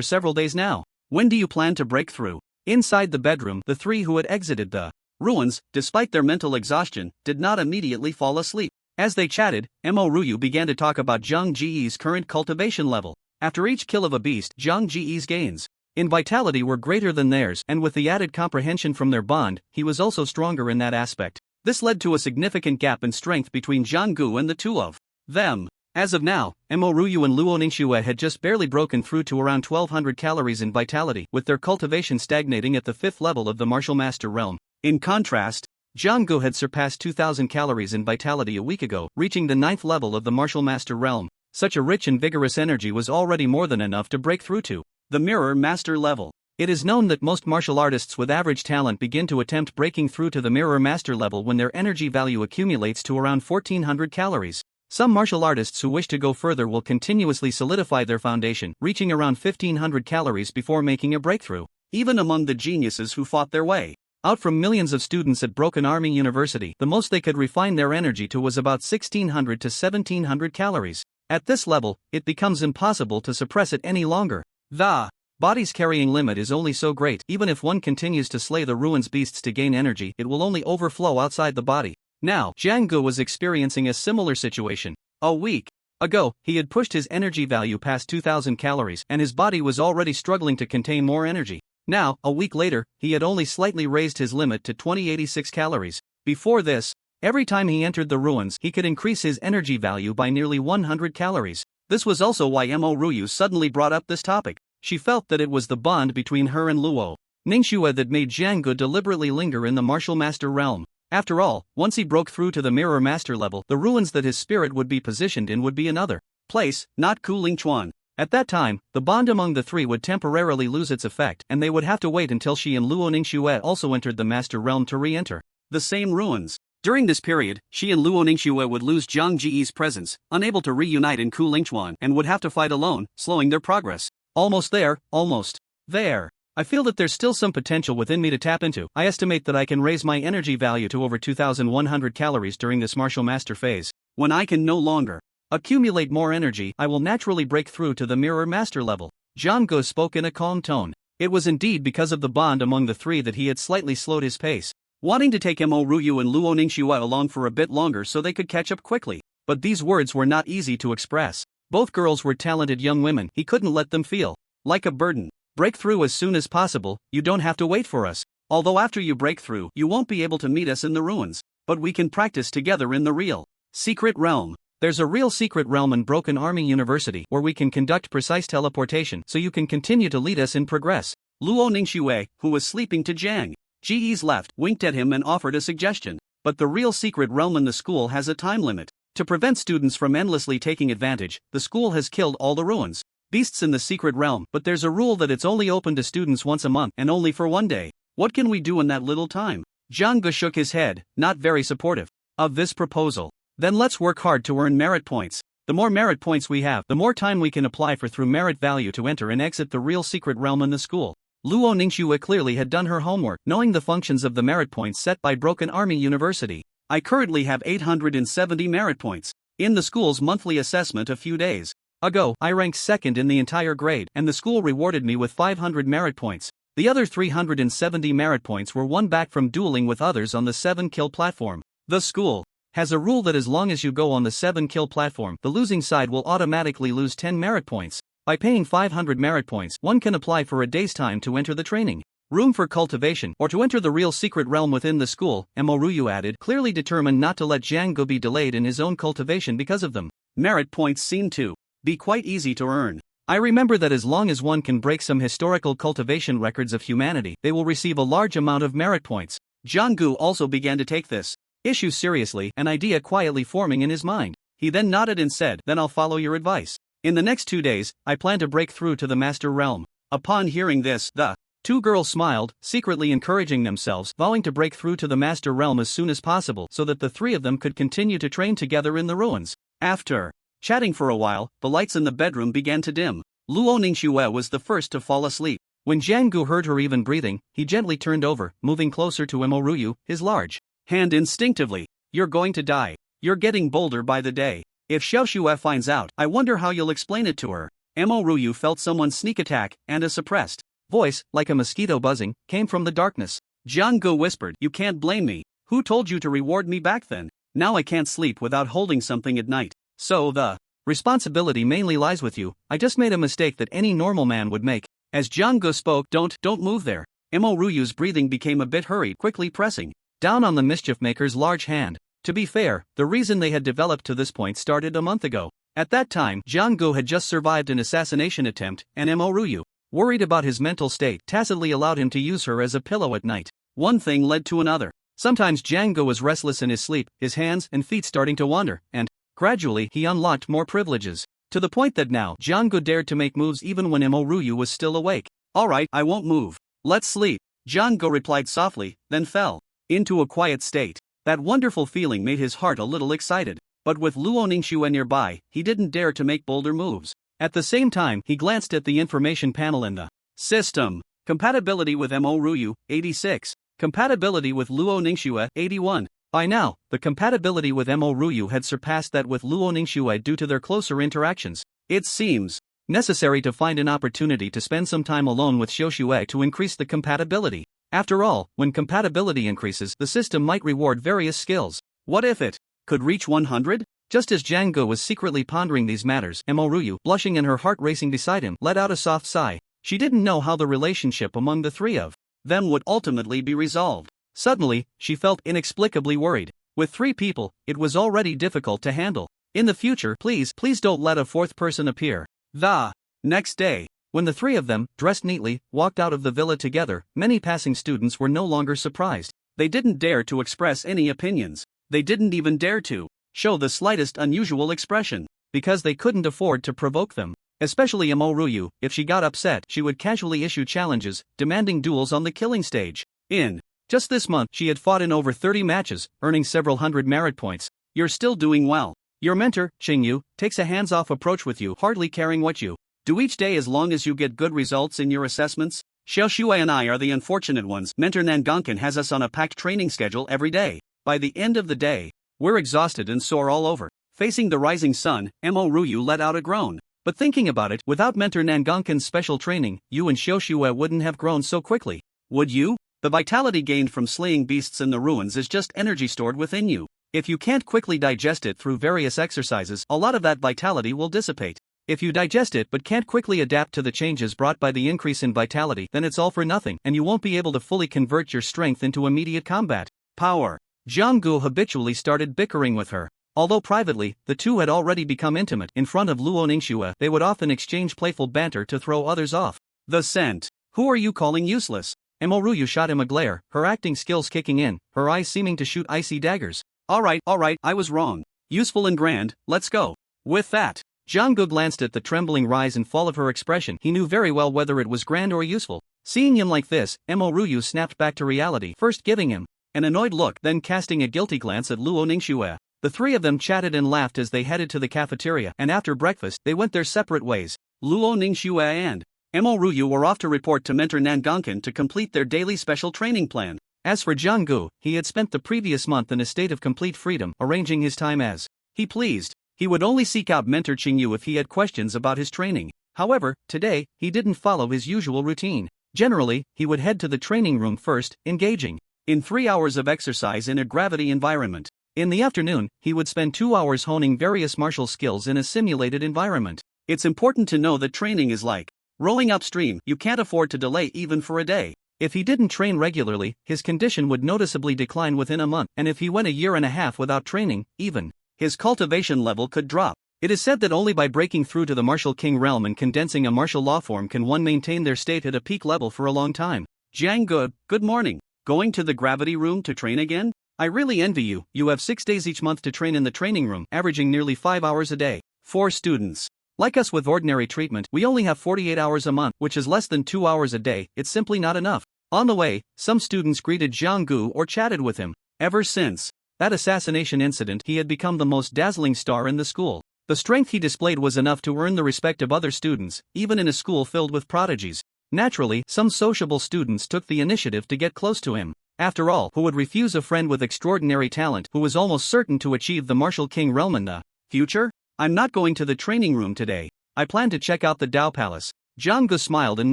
several days now. When do you plan to break through? Inside the bedroom, the three who had exited the ruins, despite their mental exhaustion, did not immediately fall asleep. As they chatted, Mo Ruyu began to talk about Jiang Ji's current cultivation level. After each kill of a beast, Jiang Ji's gains in vitality were greater than theirs, and with the added comprehension from their bond, he was also stronger in that aspect. This led to a significant gap in strength between Jianggu and the two of them. As of now, Mo Ruyu and Luo Ningxue had just barely broken through to around 1200 calories in vitality, with their cultivation stagnating at the 5th level of the martial master realm. In contrast, Jianggu had surpassed 2000 calories in vitality a week ago, reaching the 9th level of the martial master realm. Such a rich and vigorous energy was already more than enough to break through to the mirror master level. It is known that most martial artists with average talent begin to attempt breaking through to the mirror master level when their energy value accumulates to around 1400 calories. Some martial artists who wish to go further will continuously solidify their foundation, reaching around 1500 calories before making a breakthrough. Even among the geniuses who fought their way out from millions of students at Broken Army University, the most they could refine their energy to was about 1600 to 1700 calories. At this level, it becomes impossible to suppress it any longer. The body's carrying limit is only so great. Even if one continues to slay the ruins beasts to gain energy, it will only overflow outside the body. Now, Jianggu was experiencing a similar situation. A week ago, he had pushed his energy value past 2000 calories, and his body was already struggling to contain more energy. Now, a week later, he had only slightly raised his limit to 2086 calories. Before this, every time he entered the ruins, he could increase his energy value by nearly 100 calories. This was also why Mo Ryu suddenly brought up this topic. She felt that it was the bond between her and Luo Ningxue that made Jiang Gu deliberately linger in the martial master realm. After all, once he broke through to the mirror master level, the ruins that his spirit would be positioned in would be another place, not Kulingchuan. At that time, the bond among the three would temporarily lose its effect, and they would have to wait until she and Luo Ningxue also entered the master realm to re-enter the same ruins. During this period, she and Luo Ningxue would lose Zhang Ji's presence, unable to reunite in Kulingchuan, and would have to fight alone, slowing their progress. Almost there, almost there. I feel that there's still some potential within me to tap into. I estimate that I can raise my energy value to over 2,100 calories during this martial master phase. When I can no longer accumulate more energy, I will naturally break through to the mirror master level. Jiang Gu spoke in a calm tone. It was indeed because of the bond among the three that he had slightly slowed his pace, wanting to take Mo Ryu and Luo Ningxue along for a bit longer so they could catch up quickly. But these words were not easy to express. Both girls were talented young women. He couldn't let them feel like a burden. Break through as soon as possible. You don't have to wait for us. Although after you break through, you won't be able to meet us in the ruins. But we can practice together in the real secret realm. There's a real secret realm in Broken Army University where we can conduct precise teleportation so you can continue to lead us in progress. Luo Ningxue, who was sleeping to Zhang Ji's left, winked at him and offered a suggestion. But the real secret realm in the school has a time limit. To prevent students from endlessly taking advantage, the school has killed all the ruins beasts in the secret realm, but there's a rule that it's only open to students once a month and only for one day. What can we do in that little time? Jiang Gu shook his head, not very supportive of this proposal. Then let's work hard to earn merit points. The more merit points we have, the more time we can apply for through merit value to enter and exit the real secret realm in the school. Luo Ningxue clearly had done her homework, knowing the functions of the merit points set by Broken Army University. I currently have 870 merit points. In the school's monthly assessment a few days ago, I ranked second in the entire grade, and the school rewarded me with 500 merit points. The other 370 merit points were won back from dueling with others on the 7-kill platform. The school has a rule that as long as you go on the 7-kill platform, the losing side will automatically lose 10 merit points. By paying 500 merit points, one can apply for a day's time to enter the training room for cultivation, or to enter the real secret realm within the school, Mo Ryu added, clearly determined not to let Jiang Gu be delayed in his own cultivation because of them. Merit points seem to be quite easy to earn. I remember that as long as one can break some historical cultivation records of humanity, they will receive a large amount of merit points. Jiang Gu also began to take this issue seriously, an idea quietly forming in his mind. He then nodded and said, "Then I'll follow your advice. In the next 2 days, I plan to break through to the master realm." Upon hearing this, the two girls smiled, secretly encouraging themselves, vowing to break through to the master realm as soon as possible so that the three of them could continue to train together in the ruins. After chatting for a while, the lights in the bedroom began to dim. Luo Ningxue was the first to fall asleep. When Jiang Gu heard her even breathing, he gently turned over, moving closer to Mo Ryu, his large hand instinctively. "You're going to die. You're getting bolder by the day. If Xiaoxue finds out, I wonder how you'll explain it to her." Mo Ryu felt someone's sneak attack, and a suppressed voice, like a mosquito buzzing, came from the darkness. Jiang Gu whispered, "You can't blame me. Who told you to reward me back then? Now I can't sleep without holding something at night. So the responsibility mainly lies with you. I just made a mistake that any normal man would make." As Jiang Gu spoke, Don't move there." Mo Ryu's breathing became a bit hurried, quickly pressing down on the mischief maker's large hand. To be fair, the reason they had developed to this point started a month ago. At that time, Jiang Gu had just survived an assassination attempt, and Mo Ryu, worried about his mental state, tacitly allowed him to use her as a pillow at night. One thing led to another. Sometimes Jiang Gu was restless in his sleep, his hands and feet starting to wander, and gradually he unlocked more privileges. To the point that now, Jiang Gu dared to make moves even when Mo Ryu was still awake. "Alright, I won't move. Let's sleep." Jiang Gu replied softly, then fell into a quiet state. That wonderful feeling made his heart a little excited. But with Luo Ningxue nearby, he didn't dare to make bolder moves. At the same time, he glanced at the information panel in the system. Compatibility with Mo Ryu, 86. Compatibility with Luo Ningxue, 81. By now, the compatibility with Mo Ryu had surpassed that with Luo Ningxue due to their closer interactions. It seems necessary to find an opportunity to spend some time alone with Xiaoxue to increase the compatibility. After all, when compatibility increases, the system might reward various skills. What if it could reach 100? Just as Jiang Gu was secretly pondering these matters, Mo Ryu, blushing and her heart racing beside him, let out a soft sigh. She didn't know how the relationship among the three of them would ultimately be resolved. Suddenly, she felt inexplicably worried. With three people, it was already difficult to handle. In the future, please don't let a fourth person appear. The next day, when the three of them, dressed neatly, walked out of the villa together, many passing students were no longer surprised. They didn't dare to express any opinions. They didn't even dare to show the slightest unusual expression, because they couldn't afford to provoke them. Especially Amoryu, if she got upset, she would casually issue challenges, demanding duels on the killing stage. In just this month, she had fought in over 30 matches, earning several hundred merit points. You're still doing well. Your mentor, Qingyu, takes a hands-off approach with you, hardly caring what you do each day as long as you get good results in your assessments. Xiaoshui and I are the unfortunate ones. Mentor Nangonkin has us on a packed training schedule every day. By the end of the day, we're exhausted and sore all over. Facing the rising sun, Amoryu let out a groan. But thinking about it, without Mentor Nangonkin's special training, you and Xiaoshui wouldn't have grown so quickly. Would you? The vitality gained from slaying beasts in the ruins is just energy stored within you. If you can't quickly digest it through various exercises, a lot of that vitality will dissipate. If you digest it but can't quickly adapt to the changes brought by the increase in vitality, then it's all for nothing, and you won't be able to fully convert your strength into immediate combat power. Jianggu habitually started bickering with her. Although privately, the two had already become intimate, in front of Luo Ningxue, they would often exchange playful banter to throw others off. The scent. Who are you calling useless? Amoryu shot him a glare, her acting skills kicking in, her eyes seeming to shoot icy daggers. Alright, I was wrong. Useful and grand, let's go. With that, Jianggu glanced at the trembling rise and fall of her expression. He knew very well whether it was grand or useful. Seeing him like this, Amoryu snapped back to reality, first giving him an annoyed look, then casting a guilty glance at Luo Ningxue. The three of them chatted and laughed as they headed to the cafeteria, and after breakfast, they went their separate ways. Luo Ningxue and Amoryu were off to report to Mentor Nangonkin to complete their daily special training plan. As for Jianggu, he had spent the previous month in a state of complete freedom, arranging his time as he pleased. He would only seek out Mentor Qingyu if he had questions about his training. However, today, he didn't follow his usual routine. Generally, he would head to the training room first, engaging in 3 hours of exercise in a gravity environment. In the afternoon, he would spend 2 hours honing various martial skills in a simulated environment. It's important to know that training is like rowing upstream. You can't afford to delay even for a day. If he didn't train regularly, his condition would noticeably decline within a month, and if he went a year and a half without training, even his cultivation level could drop. It is said that only by breaking through to the martial king realm and condensing a martial law form can one maintain their state at a peak level for a long time. Jianggu, good morning. Going to the gravity room to train again? I really envy you. You have 6 days each month to train in the training room, averaging nearly 5 hours a day. 4 students. Like us with ordinary treatment, we only have 48 hours a month, which is less than 2 hours a day. It's simply not enough. On the way, some students greeted Jianggu or chatted with him. Ever since that assassination incident, he had become the most dazzling star in the school. The strength he displayed was enough to earn the respect of other students, even in a school filled with prodigies. Naturally, some sociable students took the initiative to get close to him. After all, who would refuse a friend with extraordinary talent who was almost certain to achieve the martial king realm in the future? I'm not going to the training room today. I plan to check out the Dao Palace. Jianggu smiled and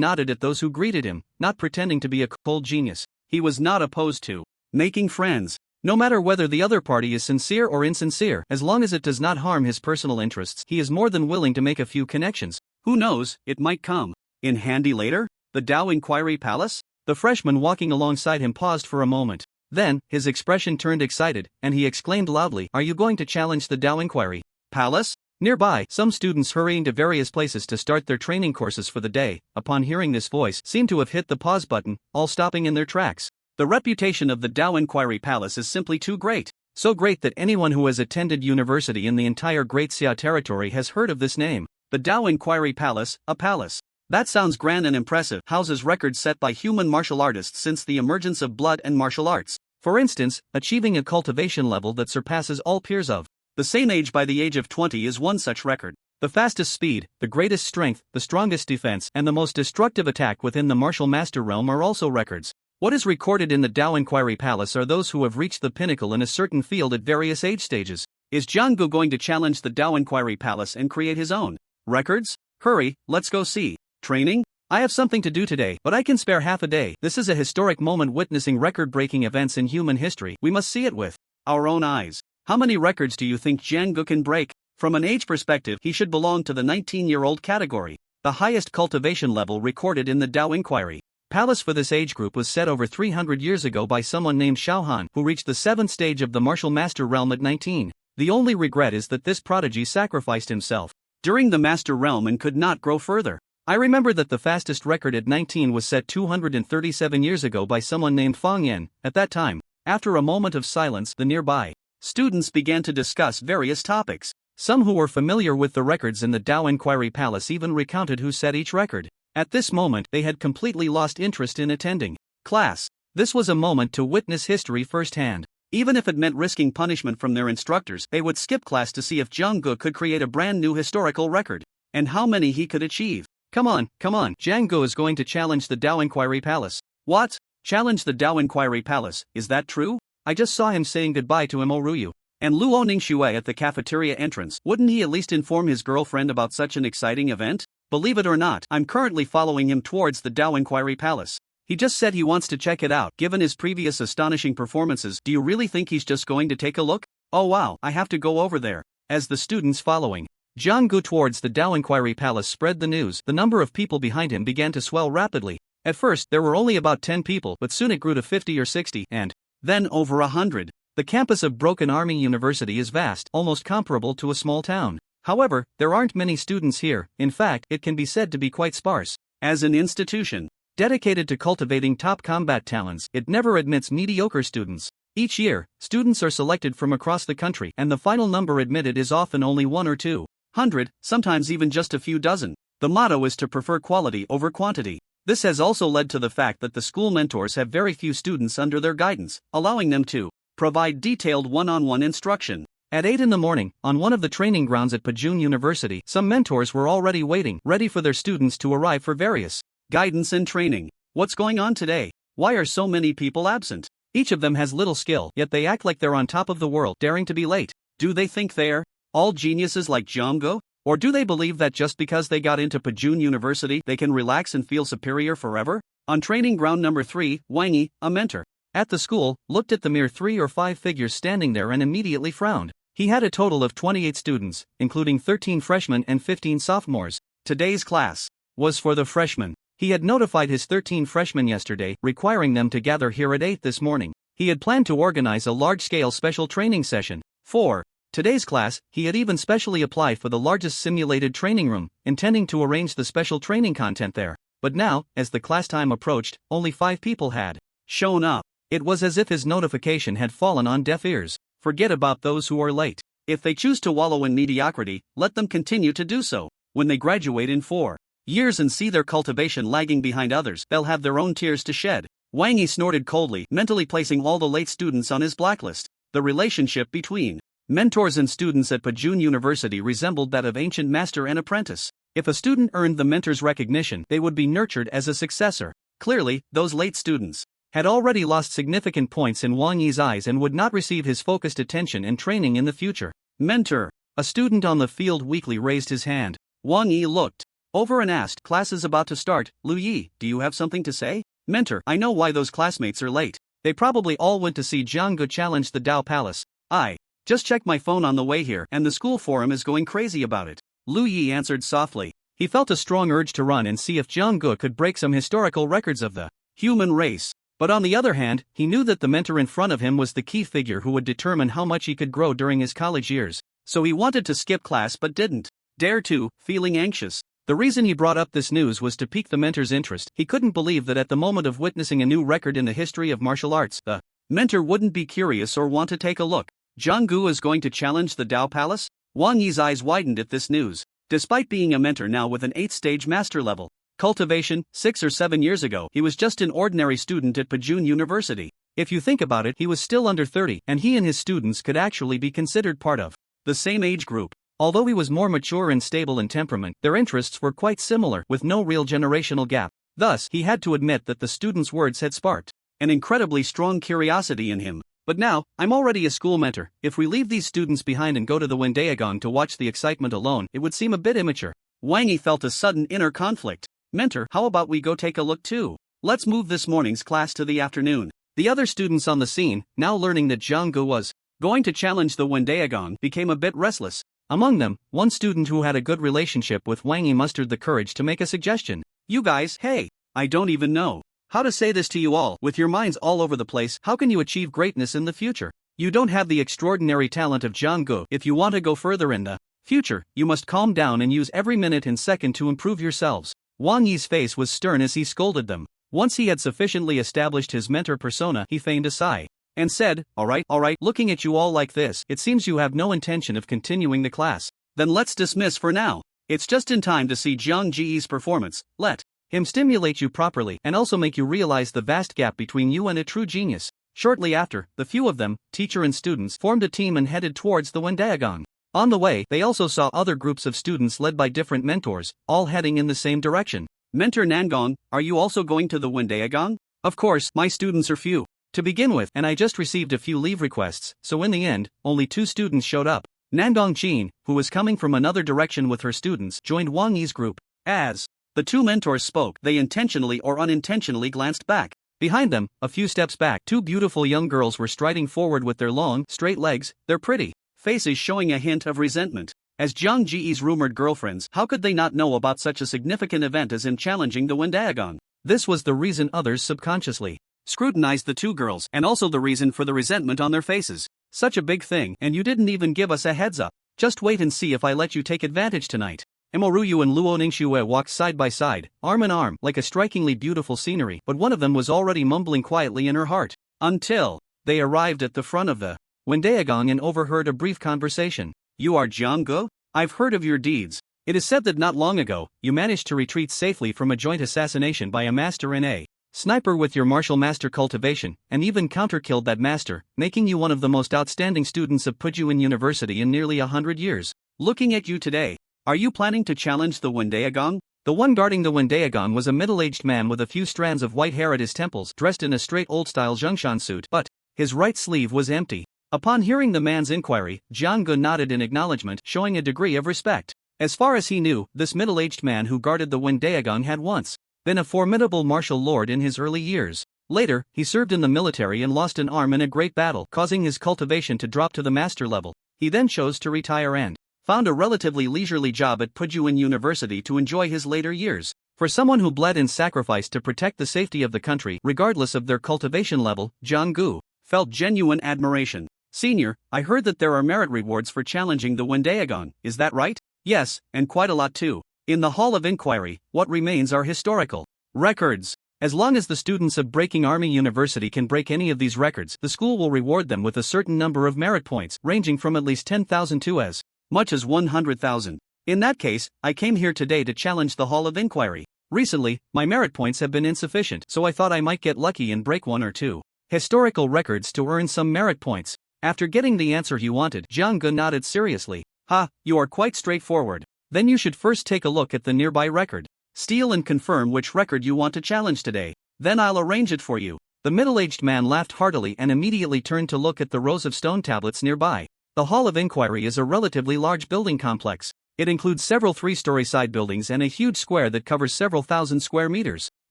nodded at those who greeted him, not pretending to be a cold genius. He was not opposed to making friends. No matter whether the other party is sincere or insincere, as long as it does not harm his personal interests, he is more than willing to make a few connections. Who knows, it might come in handy later? The Dao Inquiry Palace? The freshman walking alongside him paused for a moment. Then, his expression turned excited, and he exclaimed loudly, "Are you going to challenge the Dao Inquiry Palace?" Nearby, some students hurrying to various places to start their training courses for the day, upon hearing this voice, seemed to have hit the pause button, all stopping in their tracks. The reputation of the Dao Inquiry Palace is simply too great. So great that anyone who has attended university in the entire Great Xia territory has heard of this name. The Dao Inquiry Palace, a palace. That sounds grand and impressive. Houses records set by human martial artists since the emergence of blood and martial arts. For instance, achieving a cultivation level that surpasses all peers of the same age by the age of 20 is one such record. The fastest speed, the greatest strength, the strongest defense, and the most destructive attack within the martial master realm are also records. What is recorded in the Dao Inquiry Palace are those who have reached the pinnacle in a certain field at various age stages. Is Jianggu going to challenge the Dao Inquiry Palace and create his own records? Hurry, let's go see. Training? I have something to do today, but I can spare half a day. This is a historic moment witnessing record-breaking events in human history. We must see it with our own eyes. How many records do you think Jianggu can break? From an age perspective, he should belong to the 19-year-old category, the highest cultivation level recorded in the Dao Inquiry Palace for this age group was set over 300 years ago by someone named Xiaohan, who reached the 7th stage of the martial master realm at 19. The only regret is that this prodigy sacrificed himself during the master realm and could not grow further. I remember that the fastest record at 19 was set 237 years ago by someone named Fang Yen. At that time, after a moment of silence, the nearby students began to discuss various topics. Some who were familiar with the records in the Dao Inquiry Palace even recounted who set each record. At this moment, they had completely lost interest in attending class. This was a moment to witness history firsthand. Even if it meant risking punishment from their instructors, they would skip class to see if Jiang Gu could create a brand new historical record, and how many he could achieve. Come on, Jiang Gu is going to challenge the Dao Inquiry Palace. What? Challenge the Dao Inquiry Palace, is that true? I just saw him saying goodbye to Imoruyu. And Luo Ningxue at the cafeteria entrance. Wouldn't he at least inform his girlfriend about such an exciting event? Believe it or not, I'm currently following him towards the Dao Inquiry Palace. He just said he wants to check it out. Given his previous astonishing performances, do you really think he's just going to take a look? Oh wow, I have to go over there. As the students following Jiang Gu towards the Dao Inquiry Palace spread the news, the number of people behind him began to swell rapidly. At first, there were only about 10 people, but soon it grew to 50 or 60, and then over 100. The campus of Broken Army University is vast, almost comparable to a small town. However, there aren't many students here. In fact, it can be said to be quite sparse. As an institution dedicated to cultivating top combat talents, it never admits mediocre students. Each year, students are selected from across the country, and the final number admitted is often only 1 or 200, sometimes even just a few dozen. The motto is to prefer quality over quantity. This has also led to the fact that the school mentors have very few students under their guidance, allowing them to provide detailed one-on-one instruction. At 8 in the morning, on one of the training grounds at Pajun University, some mentors were already waiting, ready for their students to arrive for various guidance and training. What's going on today? Why are so many people absent? Each of them has little skill, yet they act like they're on top of the world, daring to be late. Do they think they're all geniuses like Jiang Gu? Or do they believe that just because they got into Pajun University, they can relax and feel superior forever? On training ground number 3, Wang Yi, a mentor at the school, looked at the mere 3 or 5 figures standing there and immediately frowned. He had a total of 28 students, including 13 freshmen and 15 sophomores. Today's class was for the freshmen. He had notified his 13 freshmen yesterday, requiring them to gather here at 8 this morning. He had planned to organize a large-scale special training session for today's class. He had even specially applied for the largest simulated training room, intending to arrange the special training content there. But now, as the class time approached, only 5 people had shown up. It was as if his notification had fallen on deaf ears. Forget about those who are late. If they choose to wallow in mediocrity, let them continue to do so. When they graduate in 4 years and see their cultivation lagging behind others, they'll have their own tears to shed. Wang Yi snorted coldly, mentally placing all the late students on his blacklist. The relationship between mentors and students at Pajun University resembled that of ancient master and apprentice. If a student earned the mentor's recognition, they would be nurtured as a successor. Clearly, those late students had already lost significant points in Wang Yi's eyes and would not receive his focused attention and training in the future. Mentor. A student on the field weakly raised his hand. Wang Yi looked over and asked, class is about to start, Lu Yi, do you have something to say? Mentor, I know why those classmates are late. They probably all went to see Jiang Gu challenge the Dao Palace. I just checked my phone on the way here, and the school forum is going crazy about it. Lu Yi answered softly. He felt a strong urge to run and see if Jiang Gu could break some historical records of the human race. But on the other hand, he knew that the mentor in front of him was the key figure who would determine how much he could grow during his college years. So he wanted to skip class but didn't dare to, feeling anxious. The reason he brought up this news was to pique the mentor's interest. He couldn't believe that at the moment of witnessing a new record in the history of martial arts, the mentor wouldn't be curious or want to take a look. Jiang Gu is going to challenge the Dao Palace? Wang Yi's eyes widened at this news. Despite being a mentor now with an 8th-stage master level cultivation, 6 or 7 years ago, he was just an ordinary student at Pajun University. If you think about it, he was still under 30, and he and his students could actually be considered part of the same age group. Although he was more mature and stable in temperament, their interests were quite similar, with no real generational gap. Thus, he had to admit that the student's words had sparked an incredibly strong curiosity in him. But now, I'm already a school mentor. If we leave these students behind and go to the Wendaegon to watch the excitement alone, it would seem a bit immature. Wang Yi felt a sudden inner conflict. Mentor, how about we go take a look too? Let's move this morning's class to the afternoon. The other students on the scene, now learning that Jiang Gu was going to challenge the Wendaegon, became a bit restless. Among them, one student who had a good relationship with Wang Yi mustered the courage to make a suggestion. You guys, hey, I don't even know how to say this to you all. With your minds all over the place, how can you achieve greatness in the future? You don't have the extraordinary talent of Jiang. If you want to go further in the future, you must calm down and use every minute and second to improve yourselves. Wang Yi's face was stern as he scolded them. Once he had sufficiently established his mentor persona, he feigned a sigh and said, alright, looking at you all like this, it seems you have no intention of continuing the class. Then let's dismiss for now. It's just in time to see Jiang Ji's performance. Let him stimulate you properly and also make you realize the vast gap between you and a true genius. Shortly after, the few of them, teacher and students, formed a team and headed towards the Wendaegang. On the way, they also saw other groups of students led by different mentors, all heading in the same direction. Mentor Nangong, are you also going to the Wendaegang? Of course, my students are few to begin with, and I just received a few leave requests, so in the end, only 2 students showed up. Nandong Qin, who was coming from another direction with her students, joined Wang Yi's group. As the 2 mentors spoke, they intentionally or unintentionally glanced back. Behind them, a few steps back, 2 beautiful young girls were striding forward with their long, straight legs, their pretty faces showing a hint of resentment. As Jiang Ji's rumored girlfriends, how could they not know about such a significant event as in challenging the Wendaegang? This was the reason others subconsciously scrutinized the 2 girls, and also the reason for the resentment on their faces. Such a big thing, and you didn't even give us a heads up. Just wait and see if I let you take advantage tonight. Emoruyu and Luo Ningxue walked side by side, arm in arm, like a strikingly beautiful scenery, but one of them was already mumbling quietly in her heart. Until they arrived at the front of the Wendaegang and overheard a brief conversation. You are Jiang? I've heard of your deeds. It is said that not long ago, you managed to retreat safely from a joint assassination by a master and a sniper with your martial master cultivation, and even counter-killed that master, making you one of the most outstanding students of Pujuan University in nearly 100 years. Looking at you today, are you planning to challenge the Wendaegang? The one guarding the Wendaegang was a middle-aged man with a few strands of white hair at his temples, dressed in a straight old-style Zhengshan suit, but his right sleeve was empty. Upon hearing the man's inquiry, Jiang Gu nodded in acknowledgement, showing a degree of respect. As far as he knew, this middle-aged man who guarded the Wendaegang had once been a formidable martial lord in his early years. Later, he served in the military and lost an arm in a great battle, causing his cultivation to drop to the master level. He then chose to retire and found a relatively leisurely job at Pujuan University to enjoy his later years. For someone who bled and sacrificed to protect the safety of the country, regardless of their cultivation level, Jiang Gu felt genuine admiration. Senior, I heard that there are merit rewards for challenging the Wendaegang, is that right? Yes, and quite a lot too. In the Hall of Inquiry, what remains are historical records. As long as the students of Breaking Army University can break any of these records, the school will reward them with a certain number of merit points, ranging from at least 10,000 to as much as 100,000. In that case, I came here today to challenge the Hall of Inquiry. Recently, my merit points have been insufficient, so I thought I might get lucky and break 1 or 2 historical records to earn some merit points. After getting the answer he wanted, Jiang Gu nodded seriously. Ha, you are quite straightforward. Then you should first take a look at the nearby record. Steal and confirm which record you want to challenge today. Then I'll arrange it for you. The middle-aged man laughed heartily and immediately turned to look at the rows of stone tablets nearby. The Hall of Inquiry is a relatively large building complex. It includes several 3-story side buildings and a huge square that covers several thousand square meters.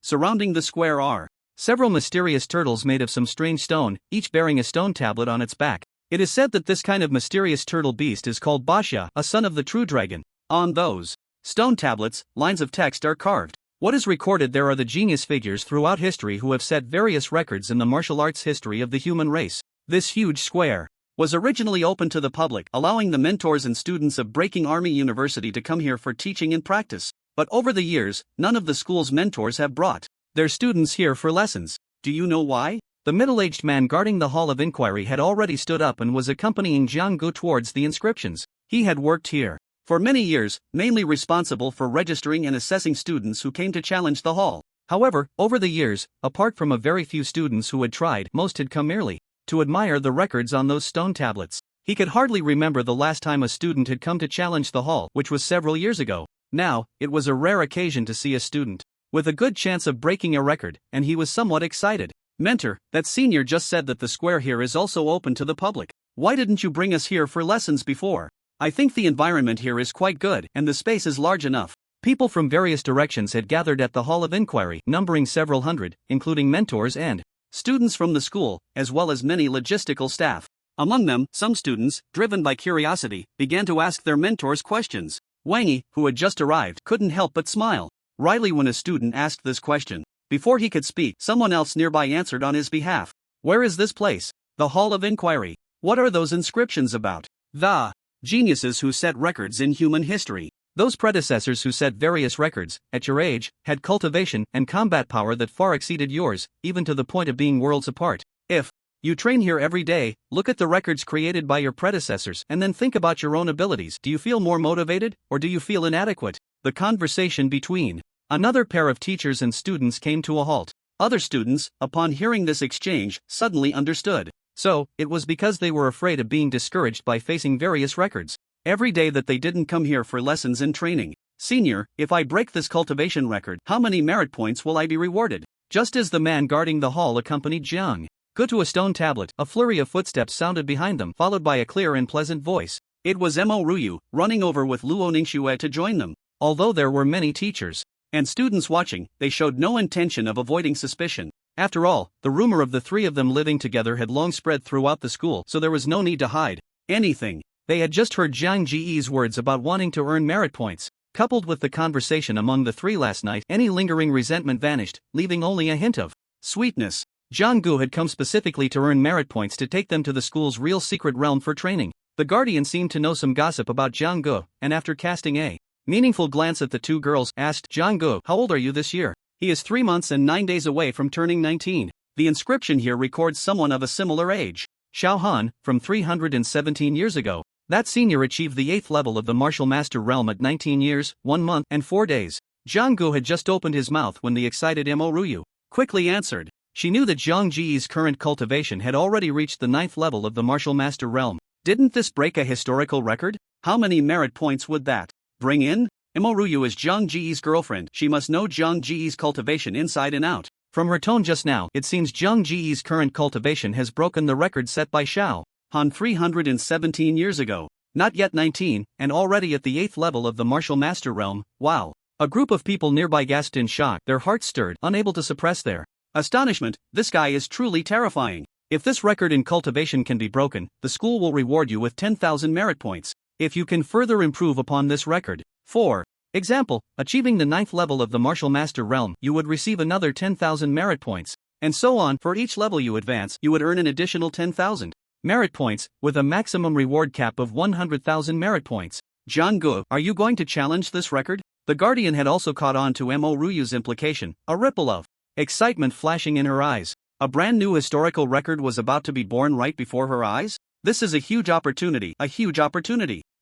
Surrounding the square are several mysterious turtles made of some strange stone, each bearing a stone tablet on its back. It is said that this kind of mysterious turtle beast is called Basha, a son of the true dragon. On those stone tablets, lines of text are carved. What is recorded there are the genius figures throughout history who have set various records in the martial arts history of the human race. This huge square was originally open to the public, allowing the mentors and students of Breaking Army University to come here for teaching and practice. But over the years, none of the school's mentors have brought their students here for lessons. Do you know why? The middle-aged man guarding the Hall of Inquiry had already stood up and was accompanying Jiang Gu towards the inscriptions. He had worked here for many years, mainly responsible for registering and assessing students who came to challenge the hall. However, over the years, apart from a very few students who had tried, most had come merely to admire the records on those stone tablets. He could hardly remember the last time a student had come to challenge the hall, which was several years ago. Now, it was a rare occasion to see a student with a good chance of breaking a record, and he was somewhat excited. Mentor, that senior just said that the square here is also open to the public. Why didn't you bring us here for lessons before? I think the environment here is quite good, and the space is large enough. People from various directions had gathered at the Hall of Inquiry, numbering several hundred, including mentors and students from the school, as well as many logistical staff. Among them, some students, driven by curiosity, began to ask their mentors questions. Wang Yi, who had just arrived, couldn't help but smile wryly when a student asked this question. Before he could speak, someone else nearby answered on his behalf. Where is this place? The Hall of Inquiry. What are those inscriptions about? The geniuses who set records in human history. Those predecessors who set various records, at your age, had cultivation and combat power that far exceeded yours, even to the point of being worlds apart. If you train here every day, look at the records created by your predecessors, and then think about your own abilities. Do you feel more motivated, or do you feel inadequate? The conversation between another pair of teachers and students came to a halt. Other students, upon hearing this exchange, suddenly understood. So, it was because they were afraid of being discouraged by facing various records every day that they didn't come here for lessons and training. Senior, if I break this cultivation record, how many merit points will I be rewarded? Just as the man guarding the hall accompanied Jiang Go to a stone tablet, a flurry of footsteps sounded behind them, followed by a clear and pleasant voice. It was Mo Ruyu, running over with Luo Ningxue to join them. Although there were many teachers and students watching, they showed no intention of avoiding suspicion. After all, the rumor of the three of them living together had long spread throughout the school, so there was no need to hide anything. They had just heard Jiang Ji's words about wanting to earn merit points. Coupled with the conversation among the three last night, any lingering resentment vanished, leaving only a hint of sweetness. Jiang Gu had come specifically to earn merit points to take them to the school's real secret realm for training. The guardian seemed to know some gossip about Jiang Gu, and after casting a meaningful glance at the two girls, asked Jiang Gu, "How old are you this year?" "He is 3 months and 9 days away from turning 19. The inscription here records someone of a similar age. Xiao Han, from 317 years ago. That senior achieved the 8th level of the martial master realm at 19 years, 1 month, and 4 days. Jiang Gu had just opened his mouth when the excited Mo Ruyu quickly answered. She knew that Jiang Ji's current cultivation had already reached the 9th level of the martial master realm. Didn't this break a historical record? How many merit points would that bring in? Mo Ruyu is Jiang Ji's girlfriend. She must know Jiang Ji's cultivation inside and out. From her tone just now, it seems Jiang Ji's current cultivation has broken the record set by Xiao Han 317 years ago. Not yet 19, and already at the 8th level of the martial master realm. Wow. A group of people nearby gasped in shock, their hearts stirred, unable to suppress their astonishment. This guy is truly terrifying. If this record in cultivation can be broken, the school will reward you with 10,000 merit points. If you can further improve upon this record, for example, achieving the 9th level of the martial master realm, you would receive another 10,000 merit points. And so on. For each level you advance, you would earn an additional 10,000 merit points, with a maximum reward cap of 100,000 merit points. Jiang Gu, are you going to challenge this record? The guardian had also caught on to Mo Ruyu's implication, a ripple of excitement flashing in her eyes. A brand new historical record was about to be born right before her eyes? This is a huge opportunity,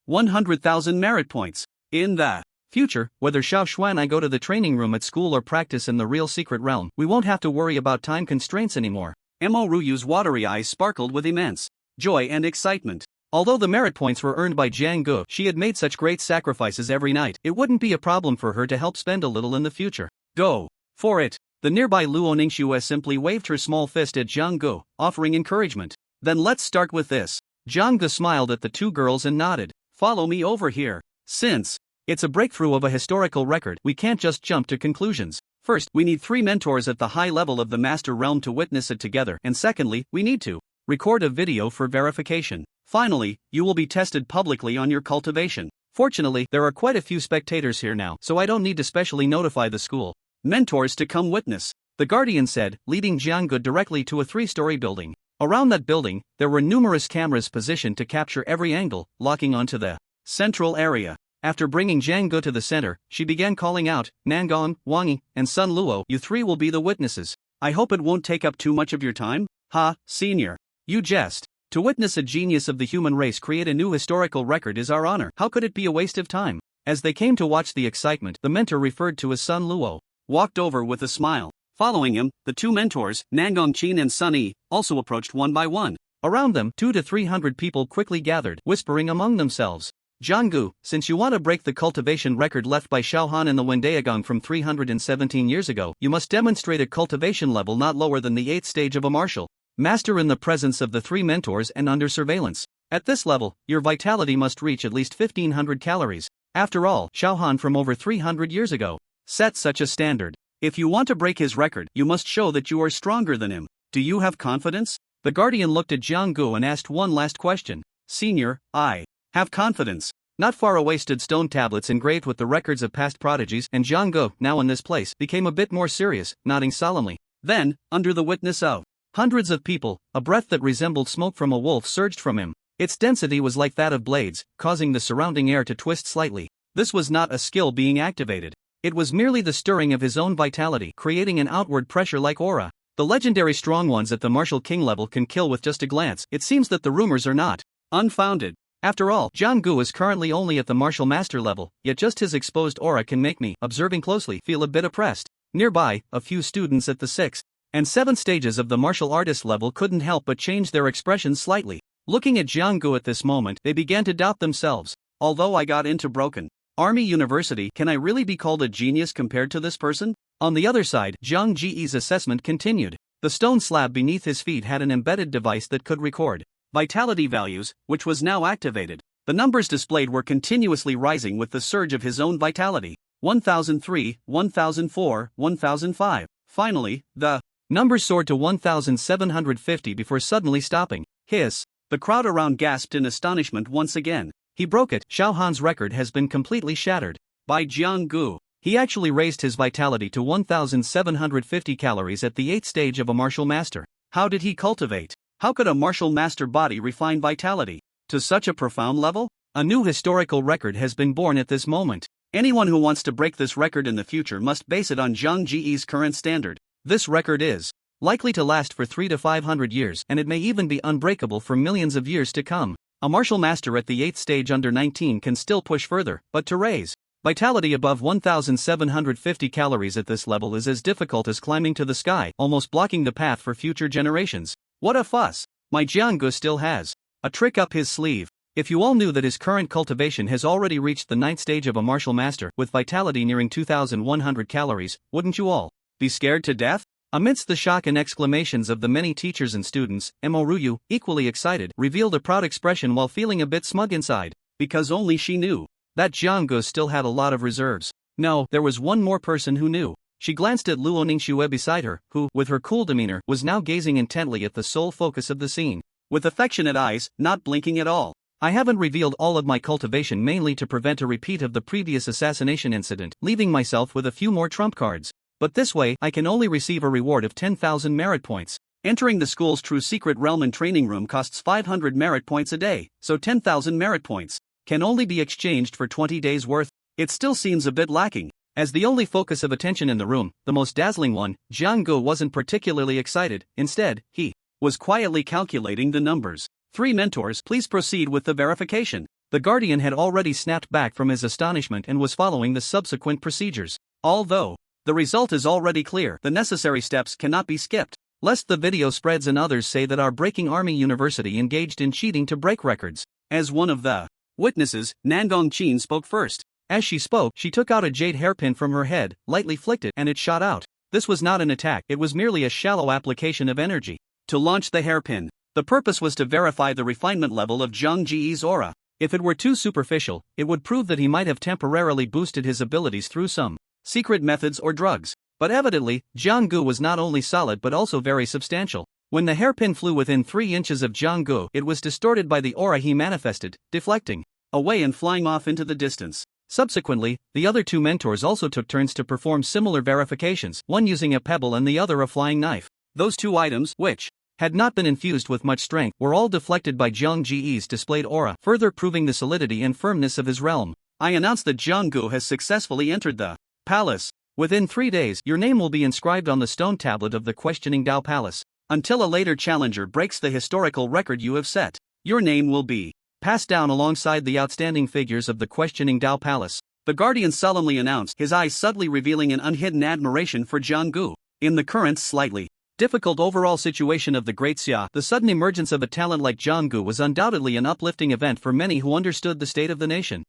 100,000 merit points. In the future, whether Xiao Shuan and I go to the training room at school or practice in the real secret realm, we won't have to worry about time constraints anymore. Mo Ruyu's watery eyes sparkled with immense joy and excitement. Although the merit points were earned by Jiang Gu, she had made such great sacrifices every night, it wouldn't be a problem for her to help spend a little in the future. Go for it. The nearby Luo Ningxue simply waved her small fist at Jiang Gu, offering encouragement. Then let's start with this. Jiang Gu smiled at the two girls and nodded. Follow me over here. Since it's a breakthrough of a historical record, we can't just jump to conclusions. First, we need 3 mentors at the high level of the master realm to witness it together, and secondly, we need to record a video for verification. Finally, you will be tested publicly on your cultivation. Fortunately, there are quite a few spectators here now, so I don't need to specially notify the school mentors to come witness, the guardian said, leading Jiang Gu directly to a 3-story building. Around that building, there were numerous cameras positioned to capture every angle, locking onto the central area. After bringing Jiang Gu to the center, she began calling out, "Nangong, Wang Yi, and Sun Luo, you 3 will be the witnesses. I hope it won't take up too much of your time." "Ha, senior. You jest. To witness a genius of the human race create a new historical record is our honor. How could it be a waste of time?" As they came to watch the excitement, the mentor referred to as Sun Luo walked over with a smile. Following him, the 2 mentors, Nangong Qin and Sun Yi, also approached one by one. Around them, 200 to 300 people quickly gathered, whispering among themselves. "Jiang Gu, since you want to break the cultivation record left by Xiao Han in the Wendaegang from 317 years ago, you must demonstrate a cultivation level not lower than the 8th stage of a martial master in the presence of the 3 mentors and under surveillance. At this level, your vitality must reach at least 1500 calories. After all, Xiao Han from over 300 years ago set such a standard. If you want to break his record, you must show that you are stronger than him. Do you have confidence?" The guardian looked at Jiang Gu and asked one last question. "Senior, I have confidence." Not far away stood stone tablets engraved with the records of past prodigies, and Jiang Gu, now in this place, became a bit more serious, nodding solemnly. Then, under the witness of Hundreds of people, a breath that resembled smoke from a wolf surged from him. Its density was like that of blades, causing the surrounding air to twist slightly. This was not a skill being activated. It was merely the stirring of his own vitality, creating an outward pressure-like aura. The legendary strong ones at the Martial King level can kill with just a glance. It seems that the rumors are not unfounded. After all, Jiang is currently only at the Martial Master level, yet just his exposed aura can make me, observing closely, feel a bit oppressed. Nearby, a few students at the 6th and 7th stages of the martial artist level couldn't help but change their expressions slightly. Looking at Jiang at this moment, they began to doubt themselves. Although I got into Broken Army University, can I really be called a genius compared to this person? On the other side, Jiang Ji's assessment continued. The stone slab beneath his feet had an embedded device that could record vitality values, which was now activated. The numbers displayed were continuously rising with the surge of his own vitality. 1003, 1004, 1005. Finally, the numbers soared to 1750 before suddenly stopping. Hiss. The crowd around gasped in astonishment once again. He broke it. Xiao Han's record has been completely shattered. By Jiang Gu. He actually raised his vitality to 1750 calories at the 8th stage of a martial master. How did he cultivate? How could a martial master body refine vitality to such a profound level? A new historical record has been born at this moment. Anyone who wants to break this record in the future must base it on Jiang Ji's current standard. This record is likely to last for 300 to 500 years, and it may even be unbreakable for millions of years to come. A martial master at the 8th stage under 19 can still push further, but to raise vitality above 1750 calories at this level is as difficult as climbing to the sky, almost blocking the path for future generations. What a fuss! My Jiang still has a trick up his sleeve. If you all knew that his current cultivation has already reached the 9th stage of a martial master, with vitality nearing 2100 calories, wouldn't you all be scared to death? Amidst the shock and exclamations of the many teachers and students, Ryu, equally excited, revealed a proud expression while feeling a bit smug inside, because only she knew that Jiang still had a lot of reserves. No, there was one more person who knew. She glanced at Luo Ningxue beside her, who, with her cool demeanor, was now gazing intently at the sole focus of the scene. With affectionate eyes, not blinking at all. I haven't revealed all of my cultivation mainly to prevent a repeat of the previous assassination incident, leaving myself with a few more trump cards. But this way, I can only receive a reward of 10,000 merit points. Entering the school's true secret realm and training room costs 500 merit points a day, so 10,000 merit points can only be exchanged for 20 days' worth. It still seems a bit lacking. As the only focus of attention in the room, the most dazzling one, Jiang wasn't particularly excited. Instead, he was quietly calculating the numbers. 3 mentors, please proceed with the verification. The guardian had already snapped back from his astonishment and was following the subsequent procedures. Although the result is already clear, the necessary steps cannot be skipped, lest the video spreads and others say that our Breaking Army University engaged in cheating to break records. As one of the witnesses, Nangong Qin spoke first. As she spoke, she took out a jade hairpin from her head, lightly flicked it, and it shot out. This was not an attack, it was merely a shallow application of energy. To launch the hairpin, the purpose was to verify the refinement level of Jiang Ji's aura. If it were too superficial, it would prove that he might have temporarily boosted his abilities through some secret methods or drugs. But evidently, Jiang was not only solid but also very substantial. When the hairpin flew within 3 inches of Jiang, it was distorted by the aura he manifested, deflecting away and flying off into the distance. Subsequently, the other 2 mentors also took turns to perform similar verifications, one using a pebble and the other a flying knife. Those 2 items, which had not been infused with much strength, were all deflected by Jiang Ji's displayed aura, further proving the solidity and firmness of his realm. I announce that Jiang has successfully entered the palace. Within 3 days, your name will be inscribed on the stone tablet of the Questioning Dao Palace. Until a later challenger breaks the historical record you have set, your name will be passed down alongside the outstanding figures of the Questioning Dao Palace. The guardian solemnly announced, his eyes subtly revealing an unhidden admiration for Jiang. In the current slightly difficult overall situation of the Great Xia, the sudden emergence of a talent like Jiang was undoubtedly an uplifting event for many who understood the state of the nation.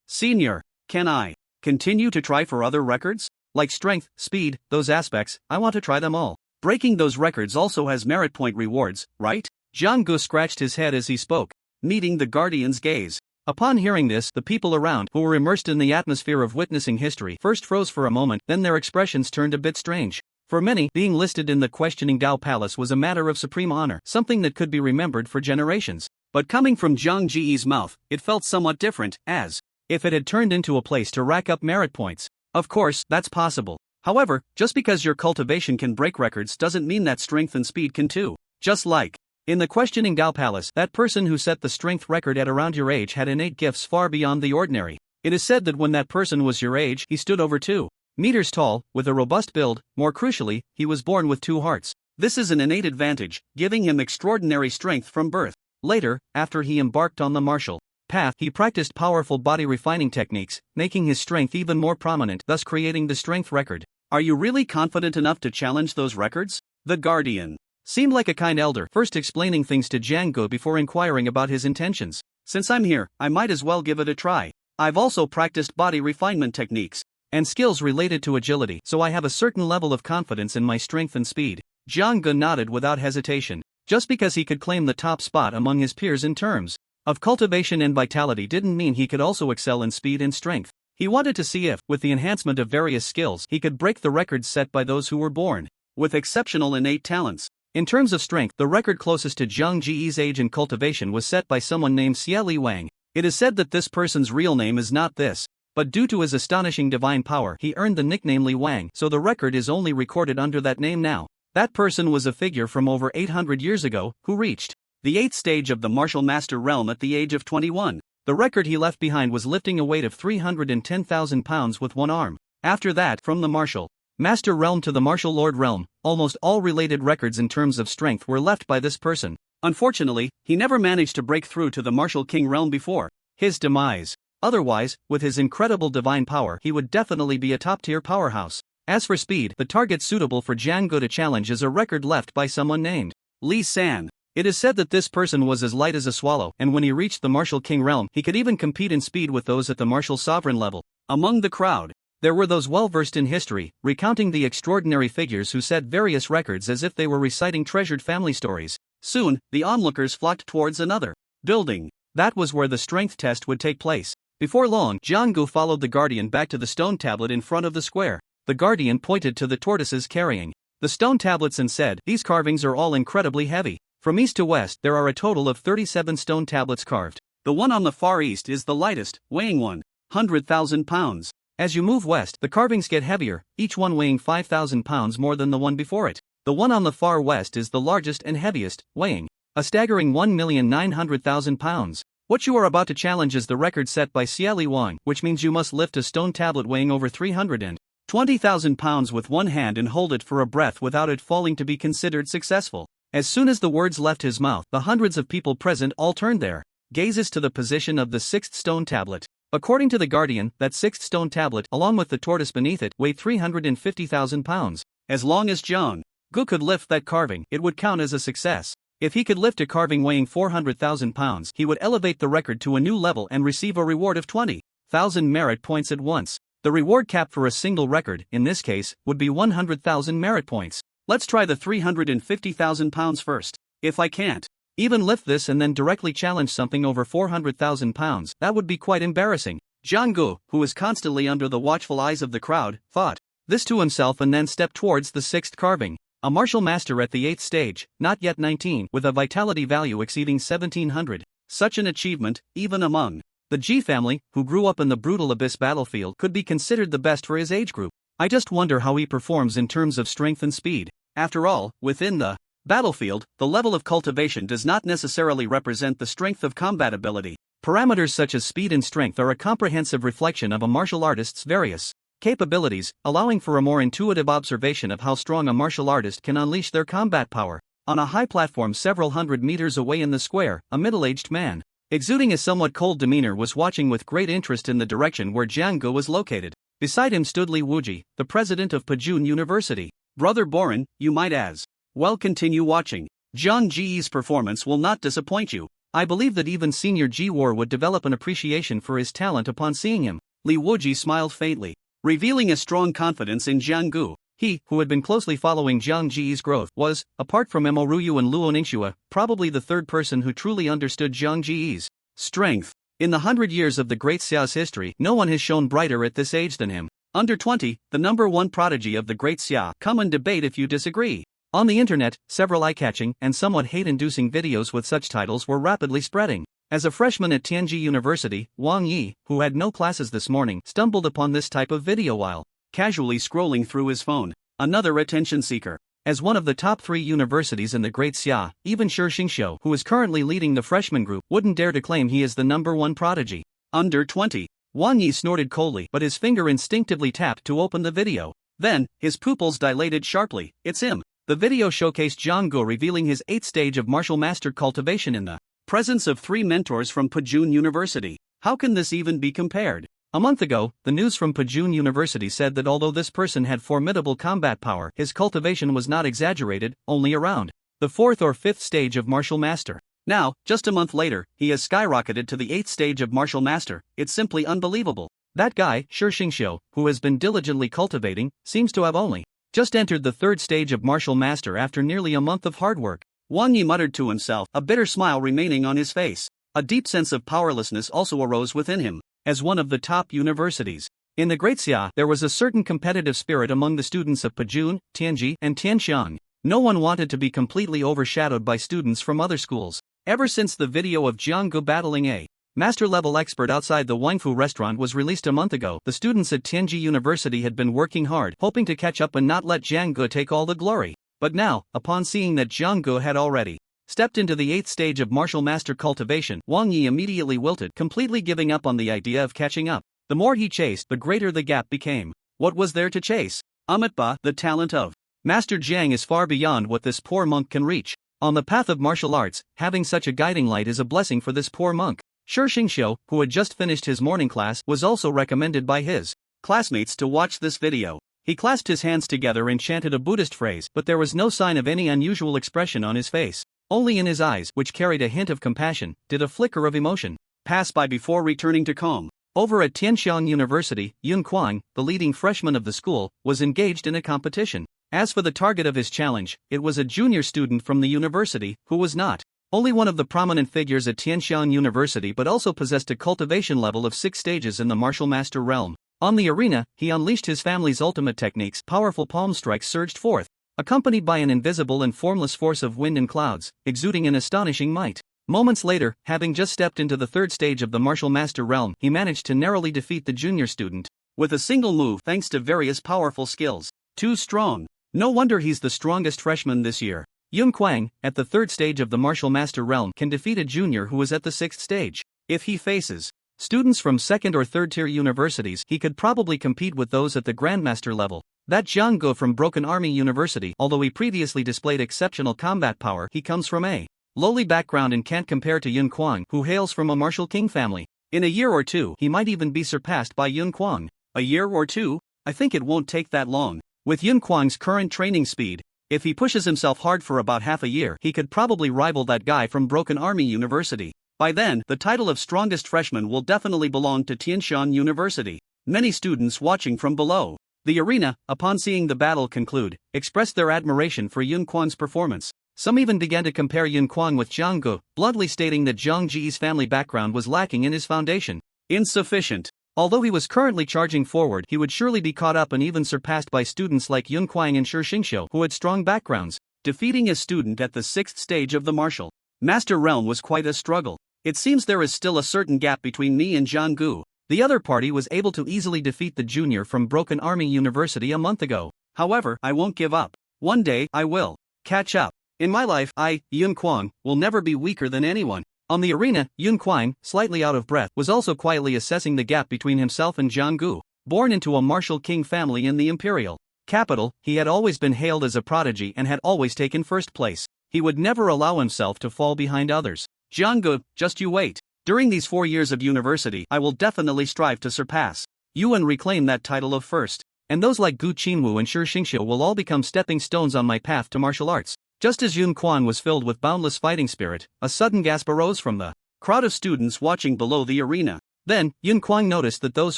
Senior, can I continue to try for other records? Like strength, speed, those aspects, I want to try them all. Breaking those records also has merit point rewards, right? Jiang scratched his head as he spoke, meeting the guardian's gaze. Upon hearing this, the people around, who were immersed in the atmosphere of witnessing history, first froze for a moment, then their expressions turned a bit strange. For many, being listed in the Questioning Dao Palace was a matter of supreme honor, something that could be remembered for generations. But coming from Jiang Ji's mouth, it felt somewhat different, as if it had turned into a place to rack up merit points. Of course, that's possible. However, just because your cultivation can break records doesn't mean that strength and speed can too. Just like in the questioning Dao Palace, that person who set the strength record at around your age had innate gifts far beyond the ordinary. It is said that when that person was your age, he stood over 2 meters tall, with a robust build. More crucially, he was born with 2 hearts. This is an innate advantage, giving him extraordinary strength from birth. Later, after he embarked on the martial path, he practiced powerful body refining techniques, making his strength even more prominent, thus creating the strength record. Are you really confident enough to challenge those records? The Guardian seemed like a kind elder, first explaining things to Jiang Gu before inquiring about his intentions. Since I'm here, I might as well give it a try. I've also practiced body refinement techniques and skills related to agility, so I have a certain level of confidence in my strength and speed. Jiang Gu nodded without hesitation. Just because he could claim the top spot among his peers in terms of cultivation and vitality didn't mean he could also excel in speed and strength. He wanted to see if, with the enhancement of various skills, he could break the records set by those who were born with exceptional innate talents. In terms of strength, the record closest to Zhang Ji's age in cultivation was set by someone named Xie Li Wang. It is said that this person's real name is not this, but due to his astonishing divine power, he earned the nickname Li Wang, so the record is only recorded under that name now. That person was a figure from over 800 years ago, who reached the 8th stage of the martial master realm at the age of 21. The record he left behind was lifting a weight of 310,000 pounds with one arm. After that, from the martial master realm to the martial lord realm, almost all related records in terms of strength were left by this person. Unfortunately, he never managed to break through to the martial king realm before his demise. Otherwise, with his incredible divine power, he would definitely be a top-tier powerhouse. As for speed, the target suitable for Jiang Gu to challenge is a record left by someone named Li San. It is said that this person was as light as a swallow, and when he reached the martial king realm, he could even compete in speed with those at the martial sovereign level. Among the crowd, there were those well-versed in history, recounting the extraordinary figures who set various records as if they were reciting treasured family stories. Soon, the onlookers flocked towards another building. That was where the strength test would take place. Before long, Jiang Gu followed the Guardian back to the stone tablet in front of the square. The Guardian pointed to the tortoises carrying the stone tablets and said, "These carvings are all incredibly heavy. From east to west, there are a total of 37 stone tablets carved. The one on the far east is the lightest, weighing 100,000 pounds. As you move west, the carvings get heavier, each one weighing 5,000 pounds more than the one before it. The one on the far west is the largest and heaviest, weighing a staggering 1,900,000 pounds. What you are about to challenge is the record set by Xie Li Wang, which means you must lift a stone tablet weighing over 320,000 pounds with one hand and hold it for a breath without it falling to be considered successful." As soon as the words left his mouth, the hundreds of people present all turned their gazes to the position of the sixth stone tablet. According to the Guardian, that sixth stone tablet, along with the tortoise beneath it, weighed 350,000 pounds. As long as Jiang Gu could lift that carving, it would count as a success. If he could lift a carving weighing 400,000 pounds, he would elevate the record to a new level and receive a reward of 20,000 merit points at once. The reward cap for a single record, in this case, would be 100,000 merit points. Let's try the 350,000 pounds first. If I can't even lift this and then directly challenge something over 400,000 pounds, that would be quite embarrassing. Jiang Gu, who was constantly under the watchful eyes of the crowd, thought this to himself and then stepped towards the sixth carving. A martial master at the 8th stage, not yet 19, with a vitality value exceeding 1700. Such an achievement, even among the Ji family, who grew up in the brutal abyss battlefield, could be considered the best for his age group. I just wonder how he performs in terms of strength and speed. After all, within the battlefield, the level of cultivation does not necessarily represent the strength of combat ability. Parameters such as speed and strength are a comprehensive reflection of a martial artist's various capabilities, allowing for a more intuitive observation of how strong a martial artist can unleash their combat power. On a high platform several hundred meters away in the square, a middle-aged man, exuding a somewhat cold demeanor, was watching with great interest in the direction where Jiang Gu was located. Beside him stood Li Wuji, the president of Pajun University. "Brother Boren, you might as well continue watching. Zhang Ji's performance will not disappoint you. I believe that even senior Ji War would develop an appreciation for his talent upon seeing him." Li Wuji smiled faintly, revealing a strong confidence in Jiang Gu. He, who had been closely following Zhang Ji's growth, was, apart from Mo Ruyu and Luo Ningxue, probably the third person who truly understood Zhang Ji's strength. In the 100 years of the Great Xia's history, no one has shown brighter at this age than him. Under 20, the number one prodigy of the Great Xia. Come and debate if you disagree. On the internet, several eye-catching and somewhat hate-inducing videos with such titles were rapidly spreading. As a freshman at Tianji University, Wang Yi, who had no classes this morning, stumbled upon this type of video while casually scrolling through his phone. Another attention seeker. As one of the top 3 universities in the Great Xia, even Shi Xingxiu, who is currently leading the freshman group, wouldn't dare to claim he is the #1 prodigy. Under 20. Wang Yi snorted coldly, but his finger instinctively tapped to open the video. Then, his pupils dilated sharply. It's him. The video showcased Jiang Gu revealing his 8th stage of martial master cultivation in the presence of 3 mentors from Pajun University. How can this even be compared? A month ago, the news from Pajun University said that although this person had formidable combat power, his cultivation was not exaggerated, only around the 4th or 5th stage of martial master. Now, just a month later, he has skyrocketed to the 8th stage of martial master. It's simply unbelievable. That guy, Shi Xingxiu, who has been diligently cultivating, seems to have only just entered the 3rd stage of martial master after nearly a month of hard work. Wang Yi muttered to himself, a bitter smile remaining on his face. A deep sense of powerlessness also arose within him. As one of the top universities in the Great Xia, there was a certain competitive spirit among the students of Pajun, Tianji, and Tianxiang. No one wanted to be completely overshadowed by students from other schools. Ever since the video of Jiang Gu battling a master-level expert outside the Wangfu restaurant was released a month ago, the students at Tianji University had been working hard, hoping to catch up and not let Jiang Gu take all the glory. But now, upon seeing that Jiang Gu had already stepped into the 8th stage of martial master cultivation, Wang Yi immediately wilted, completely giving up on the idea of catching up. The more he chased, the greater the gap became. What was there to chase? Amitba, the talent of Master Jiang is far beyond what this poor monk can reach. On the path of martial arts, having such a guiding light is a blessing for this poor monk. Shi Xingxiu, who had just finished his morning class, was also recommended by his classmates to watch this video. He clasped his hands together and chanted a Buddhist phrase, but there was no sign of any unusual expression on his face. Only in his eyes, which carried a hint of compassion, did a flicker of emotion pass by before returning to calm. Over at Tianxiang University, Yun Kuang, the leading freshman of the school, was engaged in a competition. As for the target of his challenge, it was a junior student from the university, who was not only one of the prominent figures at Tianxiang University but also possessed a cultivation level of 6 stages in the martial master realm. On the arena, he unleashed his family's ultimate techniques. Powerful palm strikes surged forth, accompanied by an invisible and formless force of wind and clouds, exuding an astonishing might. Moments later, having just stepped into the 3rd stage of the martial master realm, he managed to narrowly defeat the junior student with a single move thanks to various powerful skills. Too strong. No wonder he's the strongest freshman this year. Yun Kuang, at the 3rd stage of the martial master realm, can defeat a junior who is at the 6th stage. If he faces students from 2nd or 3rd tier universities, he could probably compete with those at the grandmaster level. That Jiang Gu from Broken Army University, although he previously displayed exceptional combat power, he comes from a lowly background and can't compare to Yun Kuang, who hails from a martial king family. In a year or two, he might even be surpassed by Yun Kuang. A year or two? I think it won't take that long. With Yun Kuang's current training speed, if he pushes himself hard for about half a year, he could probably rival that guy from Broken Army University. By then, the title of strongest freshman will definitely belong to Tianxiang University. Many students watching from below the arena, upon seeing the battle conclude, expressed their admiration for Yun Kuang's performance. Some even began to compare Yun Kuang with Jiang Gu, bluntly stating that Jiang Ji's family background was lacking in his foundation. Insufficient. Although he was currently charging forward, he would surely be caught up and even surpassed by students like Yun Kuang and Shi Xingxiu, who had strong backgrounds. Defeating a student at the 6th stage of the martial master realm was quite a struggle. It seems there is still a certain gap between me and Jiang Gu. The other party was able to easily defeat the junior from Broken Army University a month ago. However, I won't give up. One day, I will catch up. In my life, I, Yun Kuang, will never be weaker than anyone. On the arena, Yun Kuang, slightly out of breath, was also quietly assessing the gap between himself and Jiang Gu. Born into a martial king family in the imperial capital, he had always been hailed as a prodigy and had always taken first place. He would never allow himself to fall behind others. Jiang Gu, just you wait. During these 4 years of university, I will definitely strive to surpass you and reclaim that title of first. And those like Gu Qinwu and Shi Xingxiu will all become stepping stones on my path to martial arts. Just as Yun Kuang was filled with boundless fighting spirit, a sudden gasp arose from the crowd of students watching below the arena. Then, Yun Kuang noticed that those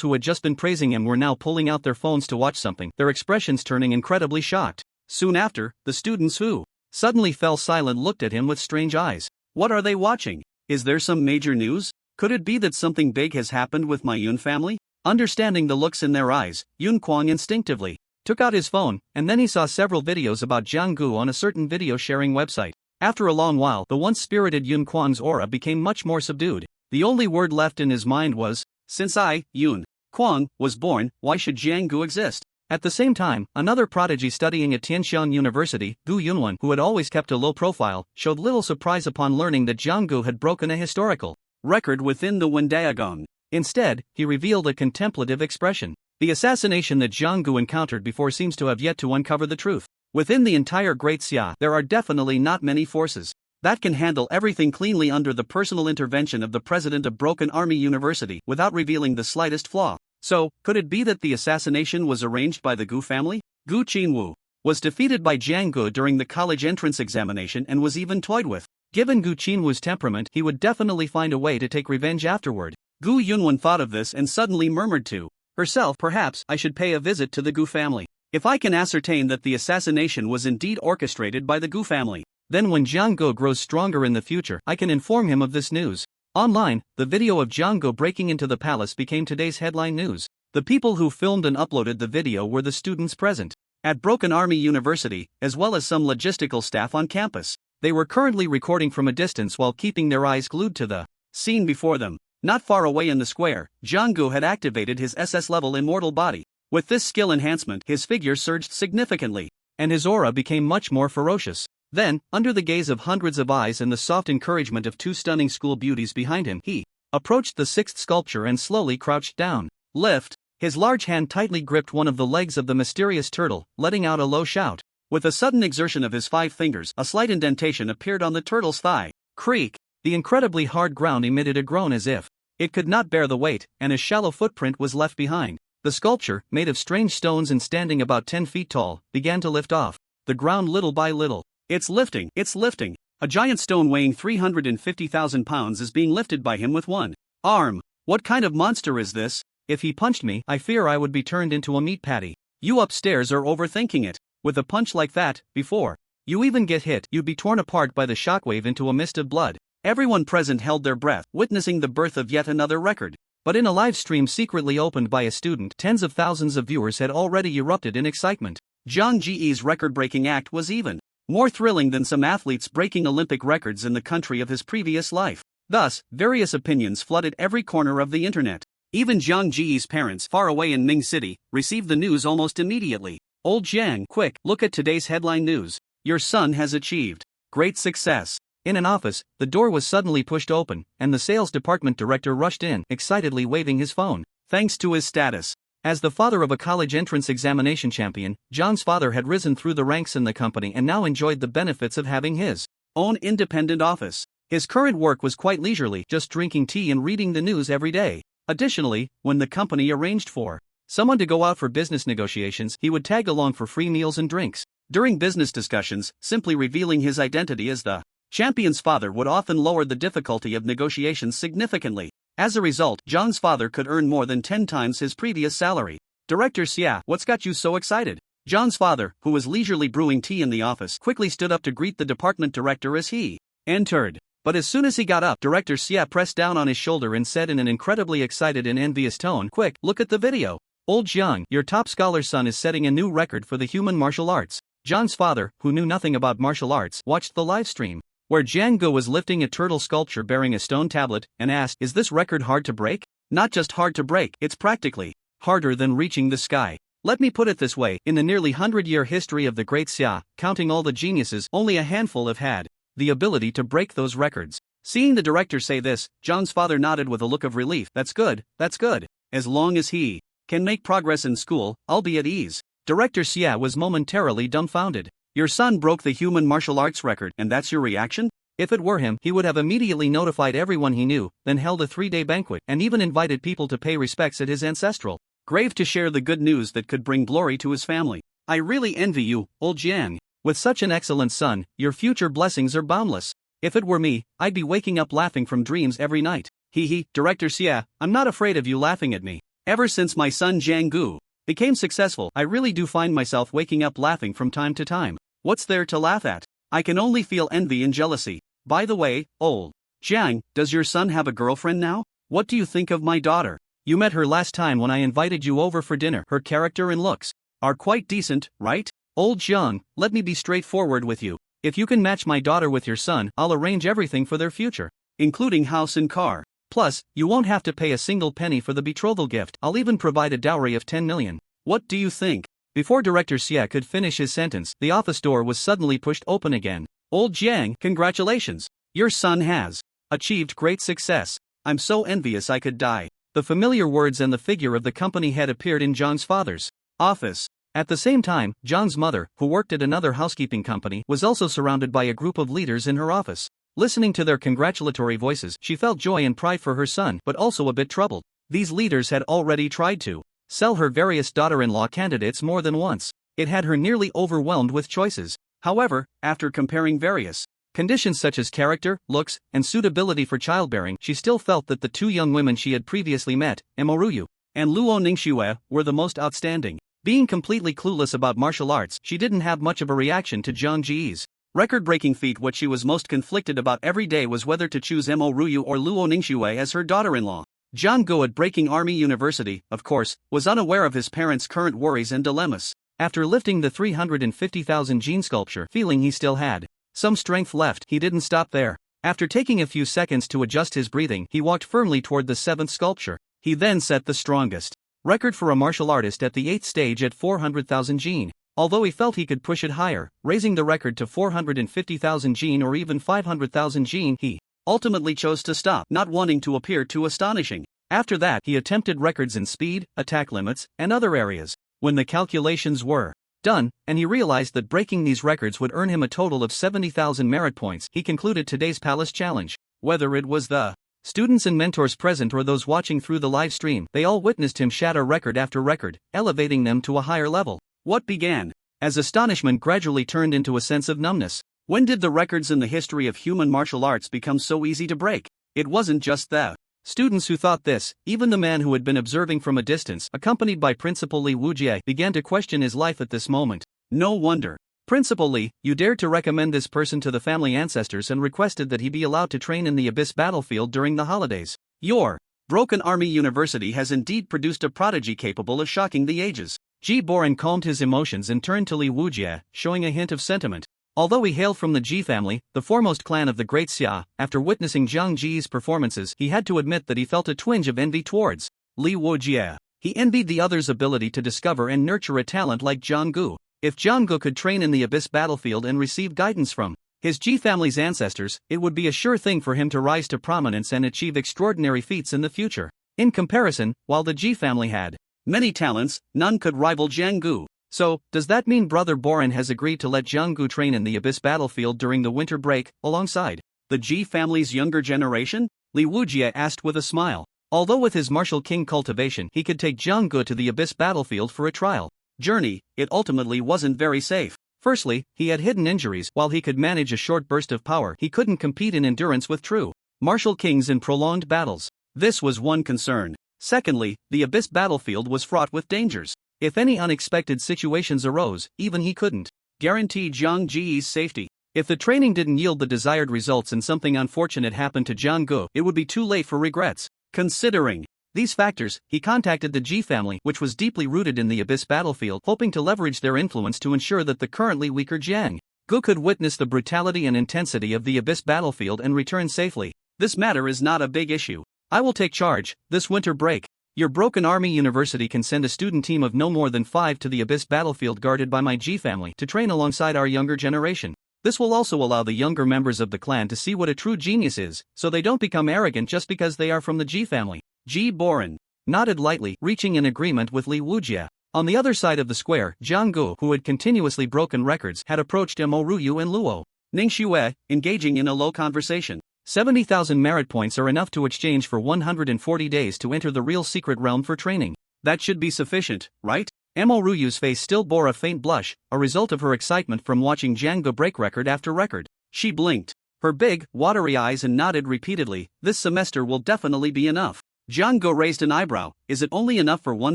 who had just been praising him were now pulling out their phones to watch something, their expressions turning incredibly shocked. Soon after, the students who suddenly fell silent looked at him with strange eyes. What are they watching? Is there some major news? Could it be that something big has happened with my Yun family? Understanding the looks in their eyes, Yun Kuang instinctively took out his phone, and then he saw several videos about Jiang Gu on a certain video-sharing website. After a long while, the once spirited Yun Kuang's aura became much more subdued. The only word left in his mind was, since I, Yun Kuang, was born, why should Jiang Gu exist? At the same time, another prodigy studying at Tianxiang University, Gu Yunwan, who had always kept a low profile, showed little surprise upon learning that Jiang Gu had broken a historical record within the Wendaogong. Instead, he revealed a contemplative expression. The assassination that Jiang Gu encountered before seems to have yet to uncover the truth. Within the entire Great Xia, there are definitely not many forces that can handle everything cleanly under the personal intervention of the president of Broken Army University without revealing the slightest flaw. So, could it be that the assassination was arranged by the Gu family? Gu Qinwu was defeated by Jiang Gu during the college entrance examination and was even toyed with. Given Gu Qinwu's temperament, he would definitely find a way to take revenge afterward. Gu Yunwan thought of this and suddenly murmured to herself, perhaps I should pay a visit to the Gu family. If I can ascertain that the assassination was indeed orchestrated by the Gu family, then when Jiang Gu grows stronger in the future, I can inform him of this news. Online, the video of Jiang Gu breaking into the palace became today's headline news. The people who filmed and uploaded the video were the students present at Broken Army University, as well as some logistical staff on campus. They were currently recording from a distance while keeping their eyes glued to the scene before them. Not far away in the square, Jiang Gu had activated his SS-level immortal body. With this skill enhancement, his figure surged significantly, and his aura became much more ferocious. Then, under the gaze of hundreds of eyes and the soft encouragement of two stunning school beauties behind him, he approached the sixth sculpture and slowly crouched down. Lift. His large hand tightly gripped one of the legs of the mysterious turtle, letting out a low shout. With a sudden exertion of his 5 fingers, a slight indentation appeared on the turtle's thigh. Creak. The incredibly hard ground emitted a groan as if it could not bear the weight, and a shallow footprint was left behind. The sculpture, made of strange stones and standing about 10 feet tall, began to lift off the ground little by little. It's lifting, it's lifting. A giant stone weighing 350,000 pounds is being lifted by him with one arm. What kind of monster is this? If he punched me, I fear I would be turned into a meat patty. You upstairs are overthinking it. With a punch like that, before you even get hit, you'd be torn apart by the shockwave into a mist of blood. Everyone present held their breath, witnessing the birth of yet another record. But in a live stream secretly opened by a student, tens of thousands of viewers had already erupted in excitement. Zhang Ji's record-breaking act was even more thrilling than some athletes breaking Olympic records in the country of his previous life. Thus, various opinions flooded every corner of the internet. Even Zhang Ji's parents, far away in Ming City, received the news almost immediately. Old Jiang, quick, look at today's headline news. Your son has achieved great success. In an office, the door was suddenly pushed open, and the sales department director rushed in, excitedly waving his phone. Thanks to his status as the father of a college entrance examination champion, John's father had risen through the ranks in the company and now enjoyed the benefits of having his own independent office. His current work was quite leisurely, just drinking tea and reading the news every day. Additionally, when the company arranged for someone to go out for business negotiations, he would tag along for free meals and drinks. During business discussions, simply revealing his identity as the champion's father would often lower the difficulty of negotiations significantly. As a result, John's father could earn more than 10 times his previous salary. Director Xia, what's got you so excited? John's father, who was leisurely brewing tea in the office, quickly stood up to greet the department director as he entered. But as soon as he got up, Director Xia pressed down on his shoulder and said in an incredibly excited and envious tone, quick, look at the video. Old Jiang, your top scholar's son is setting a new record for the human martial arts. John's father, who knew nothing about martial arts, watched the live stream, where Jiang Gu was lifting a turtle sculpture bearing a stone tablet, and asked, is this record hard to break? Not just hard to break, it's practically harder than reaching the sky. Let me put it this way, in the nearly 100-year history of the Great Xia, counting all the geniuses, only a handful have had the ability to break those records. Seeing the director say this, John's father nodded with a look of relief. That's good, that's good. As long as he can make progress in school, I'll be at ease. Director Xia was momentarily dumbfounded. Your son broke the human martial arts record, and that's your reaction? If it were him, he would have immediately notified everyone he knew, then held a 3-day banquet, and even invited people to pay respects at his ancestral grave to share the good news that could bring glory to his family. I really envy you, old Jiang. With such an excellent son, your future blessings are boundless. If it were me, I'd be waking up laughing from dreams every night. Hee, Director Xia, I'm not afraid of you laughing at me. Ever since my son Jiang Gu became successful, I really do find myself waking up laughing from time to time. What's there to laugh at? I can only feel envy and jealousy. By the way, old Jiang, does your son have a girlfriend now? What do you think of my daughter? You met her last time when I invited you over for dinner. Her character and looks are quite decent, right? Old Jiang, let me be straightforward with you. If you can match my daughter with your son, I'll arrange everything for their future, including house and car. Plus, you won't have to pay a single penny for the betrothal gift. I'll even provide a dowry of 10 million. What do you think? Before Director Xie could finish his sentence, the office door was suddenly pushed open again. Old Jiang, congratulations. Your son has achieved great success. I'm so envious I could die. The familiar words and the figure of the company head appeared in Zhang's father's office. At the same time, Zhang's mother, who worked at another housekeeping company, was also surrounded by a group of leaders in her office. Listening to their congratulatory voices, she felt joy and pride for her son, but also a bit troubled. These leaders had already tried to sell her various daughter-in-law candidates more than once. It had her nearly overwhelmed with choices. However, after comparing various conditions such as character, looks, and suitability for childbearing, she still felt that the two young women she had previously met, Emoruyu and Luo Ningxue, were the most outstanding. Being completely clueless about martial arts, she didn't have much of a reaction to Zhang Ji's record-breaking feat. What she was most conflicted about every day was whether to choose Emoruyu or Luo Ningxue as her daughter-in-law. Jiang Gu at Breaking Army University, of course, was unaware of his parents' current worries and dilemmas. After lifting the 350,000 gene sculpture, feeling he still had some strength left, he didn't stop there. After taking a few seconds to adjust his breathing, he walked firmly toward the 7th sculpture. He then set the strongest record for a martial artist at the 8th stage at 400,000 gene. Although he felt he could push it higher, raising the record to 450,000 gene or even 500,000 gene, he ultimately chose to stop, not wanting to appear too astonishing. After that, he attempted records in speed, attack limits, and other areas. When the calculations were done, and he realized that breaking these records would earn him a total of 70,000 merit points, he concluded today's palace challenge. Whether it was the students and mentors present or those watching through the live stream, they all witnessed him shatter record after record, elevating them to a higher level. What began as astonishment gradually turned into a sense of numbness. When did the records in the history of human martial arts become so easy to break? It wasn't just the students who thought this. Even the man who had been observing from a distance, accompanied by Principal Li Wujie, began to question his life at this moment. No wonder. Principal Li, you dared to recommend this person to the family ancestors and requested that he be allowed to train in the Abyss battlefield during the holidays. Your Broken Army University has indeed produced a prodigy capable of shocking the ages. Ji Boren calmed his emotions and turned to Li Wujie, showing a hint of sentiment. Although he hailed from the Ji family, the foremost clan of the Great Xia, after witnessing Zhang Ji's performances, he had to admit that he felt a twinge of envy towards Li Wujie. He envied the other's ability to discover and nurture a talent like Jiang Gu. If Jiang Gu could train in the Abyss battlefield and receive guidance from his Ji family's ancestors, it would be a sure thing for him to rise to prominence and achieve extraordinary feats in the future. In comparison, while the Ji family had many talents, none could rival Jiang Gu. So, does that mean Brother Boren has agreed to let Jiang Gu train in the Abyss battlefield during the winter break, alongside the Ji family's younger generation? Li Wujie asked with a smile. Although with his martial king cultivation he could take Jiang Gu to the Abyss battlefield for a trial journey, it ultimately wasn't very safe. Firstly, he had hidden injuries. While he could manage a short burst of power, he couldn't compete in endurance with true martial kings in prolonged battles. This was one concern. Secondly, the Abyss battlefield was fraught with dangers. If any unexpected situations arose, even he couldn't guarantee Jiang Ji's safety. If the training didn't yield the desired results and something unfortunate happened to Jiang Gu, it would be too late for regrets. Considering these factors, he contacted the Ji family, which was deeply rooted in the Abyss battlefield, hoping to leverage their influence to ensure that the currently weaker Jiang Gu could witness the brutality and intensity of the Abyss battlefield and return safely. This matter is not a big issue. I will take charge this winter break. Your Broken Army University can send a student team of no more than 5 to the Abyss battlefield guarded by my Ji family to train alongside our younger generation. This will also allow the younger members of the clan to see what a true genius is, so they don't become arrogant just because they are from the Ji family. Ji Boren nodded lightly, reaching an agreement with Li Wujie. On the other side of the square, Jiang Gu, who had continuously broken records, had approached Emoruyu and Luo Ningxue, engaging in a low conversation. 70,000 merit points are enough to exchange for 140 days to enter the real secret realm for training. That should be sufficient, right? Emoruyu's face still bore a faint blush, a result of her excitement from watching Jiang Gu break record after record. She blinked her big, watery eyes and nodded repeatedly. This semester will definitely be enough. Jiang Gu raised an eyebrow. Is it only enough for one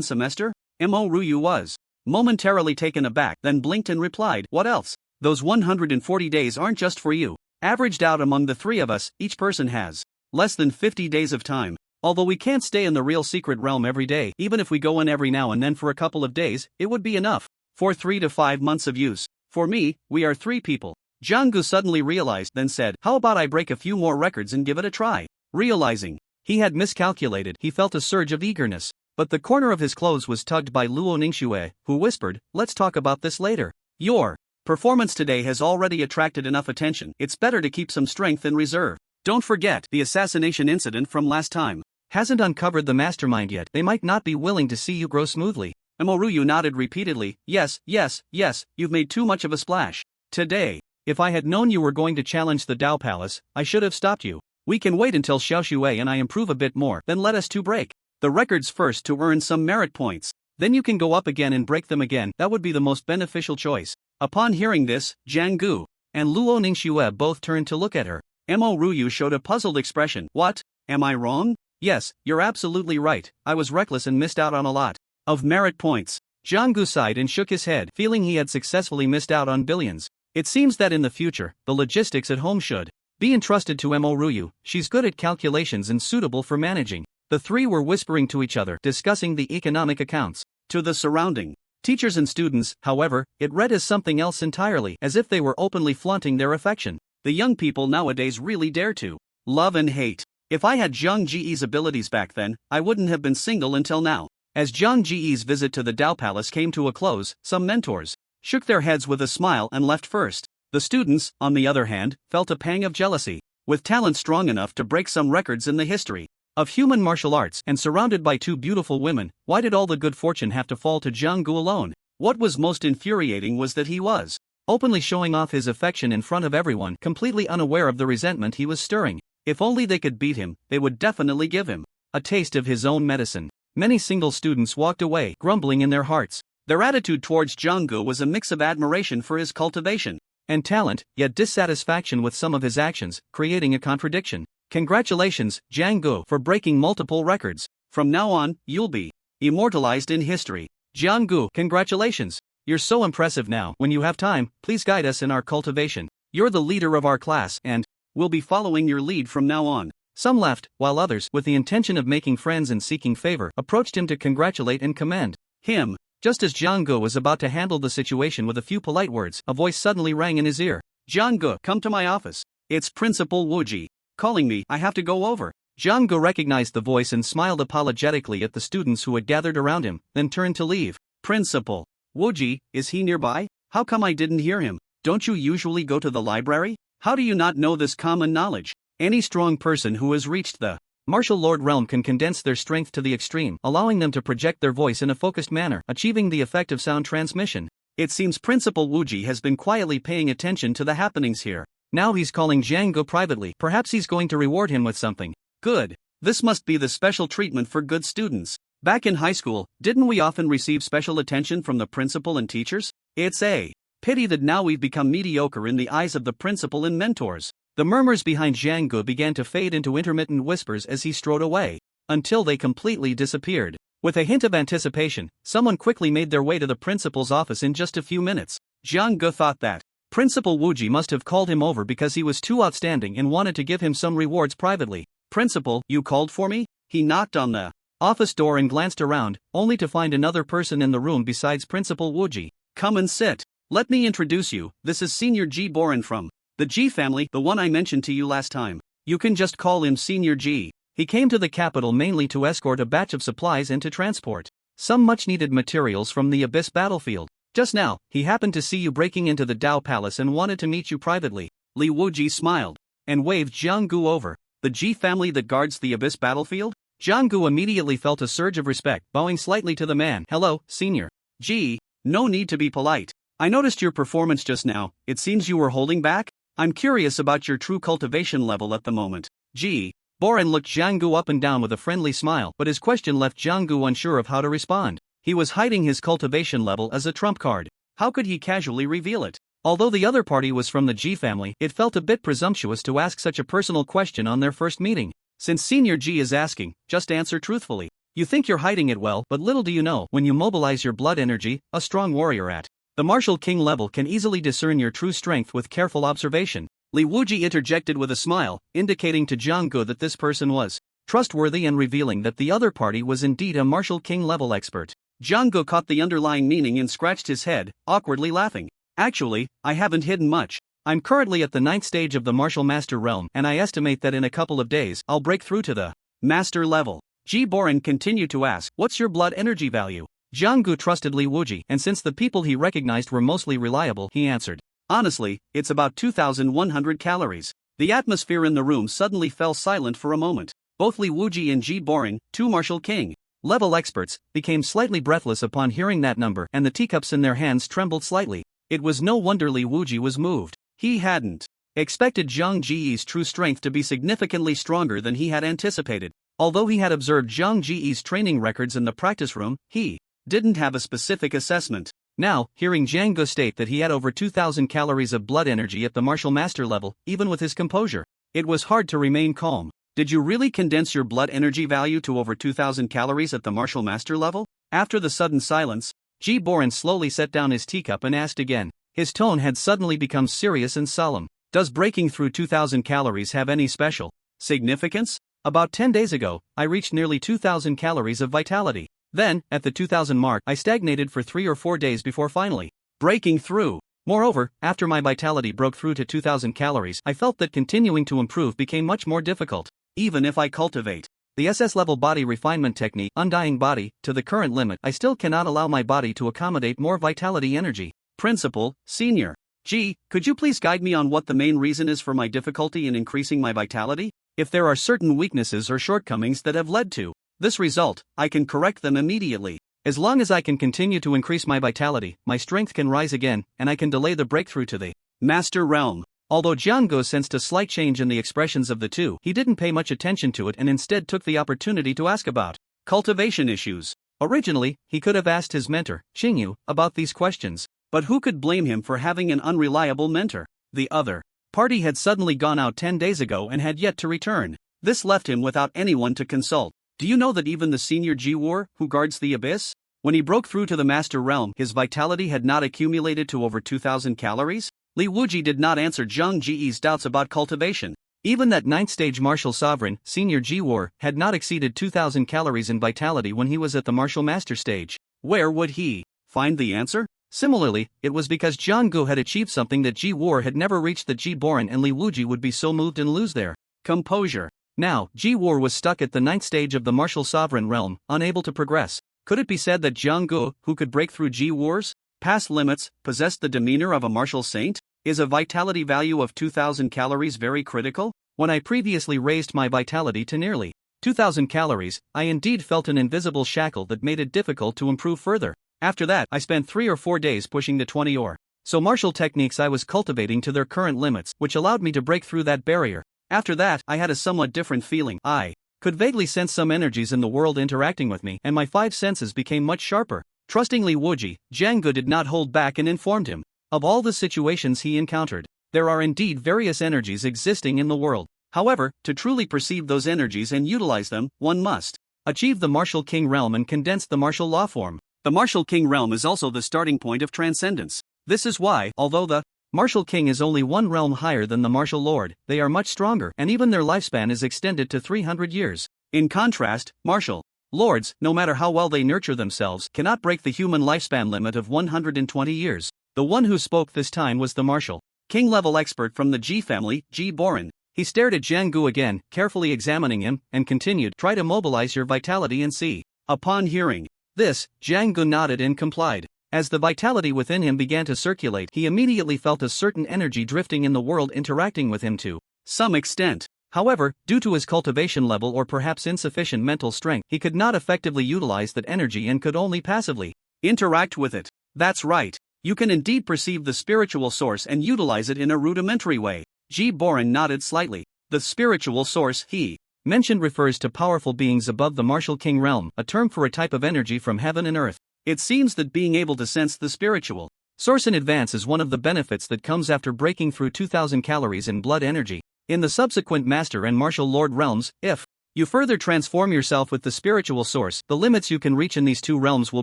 semester? Emoruyu was momentarily taken aback, then blinked and replied, what else? Those 140 days aren't just for you. Averaged out among the 3 of us, each person has less than 50 days of time. Although we can't stay in the real secret realm every day, even if we go in every now and then for a couple of days, it would be enough for 3 to 5 months of use. For me, we are 3 people. Jiang Gu suddenly realized, then said, how about I break a few more records and give it a try? Realizing he had miscalculated, he felt a surge of eagerness. But the corner of his clothes was tugged by Luo Ningxue, who whispered, "Let's talk about this later. Your performance today has already attracted enough attention. It's better to keep some strength in reserve. Don't forget the assassination incident from last time. Hasn't uncovered the mastermind yet. They might not be willing to see you grow smoothly." Amoryu nodded repeatedly. Yes, you've made too much of a splash. Today, if I had known you were going to challenge the Dao Palace, I should have stopped you. We can wait until Xiaoxue and I improve a bit more, then let us two break the records first to earn some merit points. Then you can go up again and break them again. That would be the most beneficial choice. Upon hearing this, Jiang Gu and Luo Ningxue both turned to look at her. Mo Ruyu showed a puzzled expression. What? Am I wrong? Yes, you're absolutely right. I was reckless and missed out on a lot of merit points. Jiang Gu sighed and shook his head, feeling he had successfully missed out on billions. It seems that in the future, the logistics at home should be entrusted to Mo Ruyu. She's good at calculations and suitable for managing. The three were whispering to each other, discussing the economic accounts. To the surrounding teachers and students, however, it read as something else entirely, as if they were openly flaunting their affection. The young people nowadays really dare to love and hate. If I had Zhang Ji's abilities back then, I wouldn't have been single until now. As Zhang Ji's visit to the Dao Palace came to a close, some mentors shook their heads with a smile and left first. The students, on the other hand, felt a pang of jealousy. With talent strong enough to break some records in the history of human martial arts and surrounded by two beautiful women, why did all the good fortune have to fall to Jiang Gu alone? What was most infuriating was that he was openly showing off his affection in front of everyone, completely unaware of the resentment he was stirring. If only they could beat him, they would definitely give him a taste of his own medicine. Many single students walked away, grumbling in their hearts. Their attitude towards Jiang Gu was a mix of admiration for his cultivation and talent, yet dissatisfaction with some of his actions, creating a contradiction. Congratulations, Jiang Gu, for breaking multiple records. From now on, you'll be immortalized in history. Jiang Gu, congratulations. You're so impressive now. When you have time, please guide us in our cultivation. You're the leader of our class and we'll be following your lead from now on. Some left, while others, with the intention of making friends and seeking favor, approached him to congratulate and commend him. Just as Jiang Gu was about to handle the situation with a few polite words, a voice suddenly rang in his ear. Jiang Gu, come to my office. It's Principal Wuji calling me. I have to go over. Jiang Gu recognized the voice and smiled apologetically at the students who had gathered around him, then turned to leave. Principal Wuji, is he nearby? How come I didn't hear him? Don't you usually go to the library? How do you not know this common knowledge? Any strong person who has reached the martial lord realm can condense their strength to the extreme, allowing them to project their voice in a focused manner, achieving the effect of sound transmission. It seems Principal Wuji has been quietly paying attention to the happenings here. Now he's calling Jiang Gu privately. Perhaps he's going to reward him with something. Good. This must be the special treatment for good students. Back in high school, didn't we often receive special attention from the principal and teachers? It's a pity that now we've become mediocre in the eyes of the principal and mentors. The murmurs behind Jiang Gu began to fade into intermittent whispers as he strode away, until they completely disappeared. With a hint of anticipation, someone quickly made their way to the principal's office in just a few minutes. Jiang Gu thought that Principal Wuji must have called him over because he was too outstanding and wanted to give him some rewards privately. Principal, you called for me? He knocked on the office door and glanced around, only to find another person in the room besides Principal Wuji. Come and sit. Let me introduce you. This is Senior G Boren from the G family, the one I mentioned to you last time. You can just call him Senior G. He came to the capital mainly to escort a batch of supplies and to transport some much-needed materials from the Abyss battlefield. Just now, he happened to see you breaking into the Dao Palace and wanted to meet you privately. Li Wuji smiled and waved Jiang Gu over. The Ji family that guards the Abyss battlefield? Jiang Gu immediately felt a surge of respect, bowing slightly to the man. Hello, Senior Ji. No need to be polite. I noticed your performance just now. It seems you were holding back? I'm curious about your true cultivation level at the moment. Ji. Boren looked Jiang Gu up and down with a friendly smile, but his question left Jiang Gu unsure of how to respond. He was hiding his cultivation level as a trump card. How could he casually reveal it? Although the other party was from the G family, it felt a bit presumptuous to ask such a personal question on their first meeting. Since Senior G is asking, just answer truthfully. You think you're hiding it well, but little do you know, when you mobilize your blood energy, a strong warrior at the martial king level can easily discern your true strength with careful observation. Li Wuji interjected with a smile, indicating to Jiang Gu that this person was trustworthy and revealing that the other party was indeed a martial king level expert. Jiang Gu caught the underlying meaning and scratched his head, awkwardly laughing. Actually, I haven't hidden much. I'm currently at the 9th stage of the martial master realm, and I estimate that in a couple of days I'll break through to the master level. Ji Boren continued to ask, "What's your blood energy value?" Jiang Gu trusted Li Wuji, and since the people he recognized were mostly reliable, he answered, "Honestly, it's about 2,100 calories." The atmosphere in the room suddenly fell silent for a moment. Both Li Wuji and Ji Boren, two martial king level experts, became slightly breathless upon hearing that number, and the teacups in their hands trembled slightly. It was no wonder Li Wuji was moved. He hadn't expected Zhang Ji's true strength to be significantly stronger than he had anticipated. Although he had observed Zhang Ji's training records in the practice room, he didn't have a specific assessment. Now, hearing Jiang Gu state that he had over 2,000 calories of blood energy at the martial master level, even with his composure, it was hard to remain calm. "Did you really condense your blood energy value to over 2,000 calories at the martial master level?" After the sudden silence, Ji Boren slowly set down his teacup and asked again. His tone had suddenly become serious and solemn. "Does breaking through 2,000 calories have any special significance? About 10 days ago, I reached nearly 2,000 calories of vitality. Then, at the 2,000 mark, I stagnated for 3 or 4 days before finally breaking through. Moreover, after my vitality broke through to 2,000 calories, I felt that continuing to improve became much more difficult. Even if I cultivate the SS-level body refinement technique, undying body, to the current limit, I still cannot allow my body to accommodate more vitality energy." Principal, Senior G, could you please guide me on what the main reason is for my difficulty in increasing my vitality? If there are certain weaknesses or shortcomings that have led to this result, I can correct them immediately. As long as I can continue to increase my vitality, my strength can rise again, and I can delay the breakthrough to the Master Realm. Although Jiang Gu sensed a slight change in the expressions of the two, he didn't pay much attention to it and instead took the opportunity to ask about cultivation issues. Originally, he could have asked his mentor, Qingyu, about these questions, but who could blame him for having an unreliable mentor? The other party had suddenly gone out 10 days ago and had yet to return. This left him without anyone to consult. Do you know that even the senior Jiwar, who guards the abyss, when he broke through to the Master Realm, his vitality had not accumulated to over 2,000 calories? Li Wuji did not answer Zhang Ji's doubts about cultivation. Even that 9th stage martial sovereign, Senior Jiwar, had not exceeded 2,000 calories in vitality when he was at the martial master stage. Where would he find the answer? Similarly, it was because Jiang Gu had achieved something that Jiwar had never reached that Ji Boren and Li Wuji would be so moved and lose their composure. Now, Jiwar was stuck at the 9th stage of the martial sovereign realm, unable to progress. Could it be said that Jiang Gu, who could break through Jiwar's past limits, possessed the demeanor of a martial saint? Is a vitality value of 2,000 calories very critical? When I previously raised my vitality to nearly 2,000 calories, I indeed felt an invisible shackle that made it difficult to improve further. After that, I spent 3 or 4 days pushing the 20 or so martial techniques I was cultivating to their current limits, which allowed me to break through that barrier. After that, I had a somewhat different feeling. I could vaguely sense some energies in the world interacting with me, and my 5 senses became much sharper. Trusting Li Wuji, Jiang Gu did not hold back and informed him of all the situations he encountered. There are indeed various energies existing in the world. However, to truly perceive those energies and utilize them, one must achieve the martial king realm and condense the martial law form. The martial king realm is also the starting point of transcendence. This is why, although the martial king is only one realm higher than the martial lord, they are much stronger, and even their lifespan is extended to 300 years. In contrast, martial lords, no matter how well they nurture themselves, cannot break the human lifespan limit of 120 years. The one who spoke this time was the martial king level expert from the Ji family, Ji Boren. He stared at Jiang Gu again, carefully examining him, and continued, "Try to mobilize your vitality and see." Upon hearing this, Jiang Gu nodded and complied. As the vitality within him began to circulate, he immediately felt a certain energy drifting in the world interacting with him to some extent. However, due to his cultivation level or perhaps insufficient mental strength, he could not effectively utilize that energy and could only passively interact with it. That's right. You can indeed perceive the spiritual source and utilize it in a rudimentary way. Ji Boren nodded slightly. The spiritual source he mentioned refers to powerful beings above the martial king realm, a term for a type of energy from heaven and earth. It seems that being able to sense the spiritual source in advance is one of the benefits that comes after breaking through 2,000 calories in blood energy. In the subsequent master and martial lord realms, if you further transform yourself with the spiritual source, the limits you can reach in these two realms will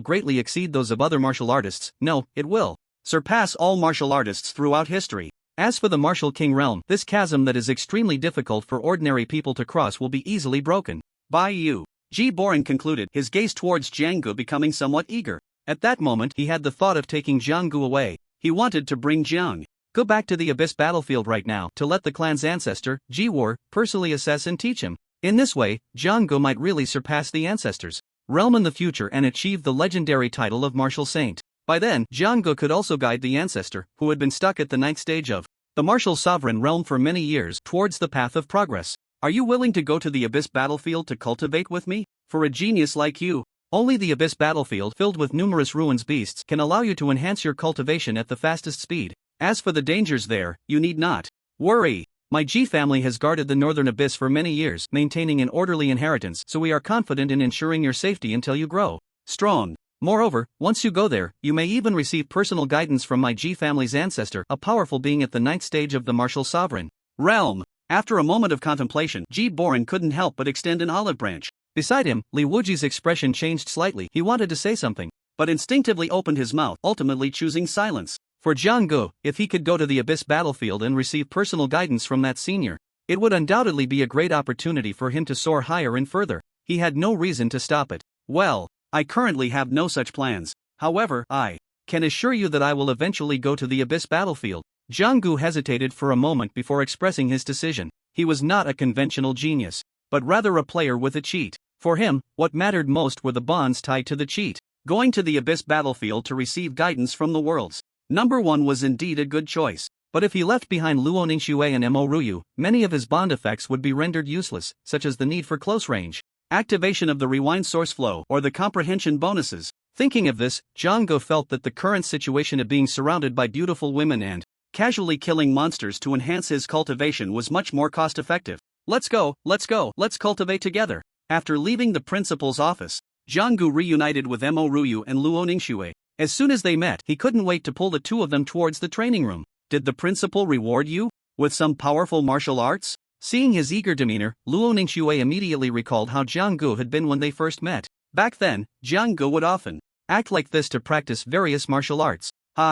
greatly exceed those of other martial artists. No, it will surpass all martial artists throughout history. As for the martial king realm, this chasm that is extremely difficult for ordinary people to cross will be easily broken by you. Ji Boren concluded, his gaze towards Jiang Gu becoming somewhat eager. At that moment, he had the thought of taking Jiang Gu away. He wanted to bring Jiang Gu back to the Abyss battlefield right now to let the clan's ancestor, Jiwar, personally assess and teach him. In this way, Jiang might really surpass the ancestors' realm in the future and achieve the legendary title of martial saint. By then, Jiang could also guide the ancestor, who had been stuck at the ninth stage of the martial sovereign realm for many years, towards the path of progress. Are you willing to go to the Abyss battlefield to cultivate with me? For a genius like you, only the Abyss battlefield filled with numerous ruins beasts can allow you to enhance your cultivation at the fastest speed. As for the dangers there, you need not worry. My G family has guarded the northern abyss for many years, maintaining an orderly inheritance, so we are confident in ensuring your safety until you grow strong. Moreover, once you go there, you may even receive personal guidance from my G family's ancestor, a powerful being at the ninth stage of the martial sovereign realm. After a moment of contemplation, Ji Boren couldn't help but extend an olive branch. Beside him, Li Wuji's expression changed slightly. He wanted to say something, but instinctively opened his mouth, ultimately choosing silence. For Jiang, if he could go to the Abyss battlefield and receive personal guidance from that senior, it would undoubtedly be a great opportunity for him to soar higher and further. He had no reason to stop it. Well, I currently have no such plans. However, I can assure you that I will eventually go to the Abyss battlefield. Jiang hesitated for a moment before expressing his decision. He was not a conventional genius, but rather a player with a cheat. For him, what mattered most were the bonds tied to the cheat. Going to the Abyss battlefield to receive guidance from the worlds Number 1 was indeed a good choice, but if he left behind Luo Ningxue and Mo Ruyu, many of his bond effects would be rendered useless, such as the need for close range activation of the rewind source flow or the comprehension bonuses. Thinking of this, Jiang felt that the current situation of being surrounded by beautiful women and casually killing monsters to enhance his cultivation was much more cost-effective. Let's go, let's cultivate together. After leaving the principal's office, Jiang reunited with Mo Ruyu and Luo Ningxue. As soon as they met, he couldn't wait to pull the two of them towards the training room. Did the principal reward you with some powerful martial arts? Seeing his eager demeanor, Luo Ningxue immediately recalled how Jiang had been when they first met. Back then, Jiang would often act like this to practice various martial arts.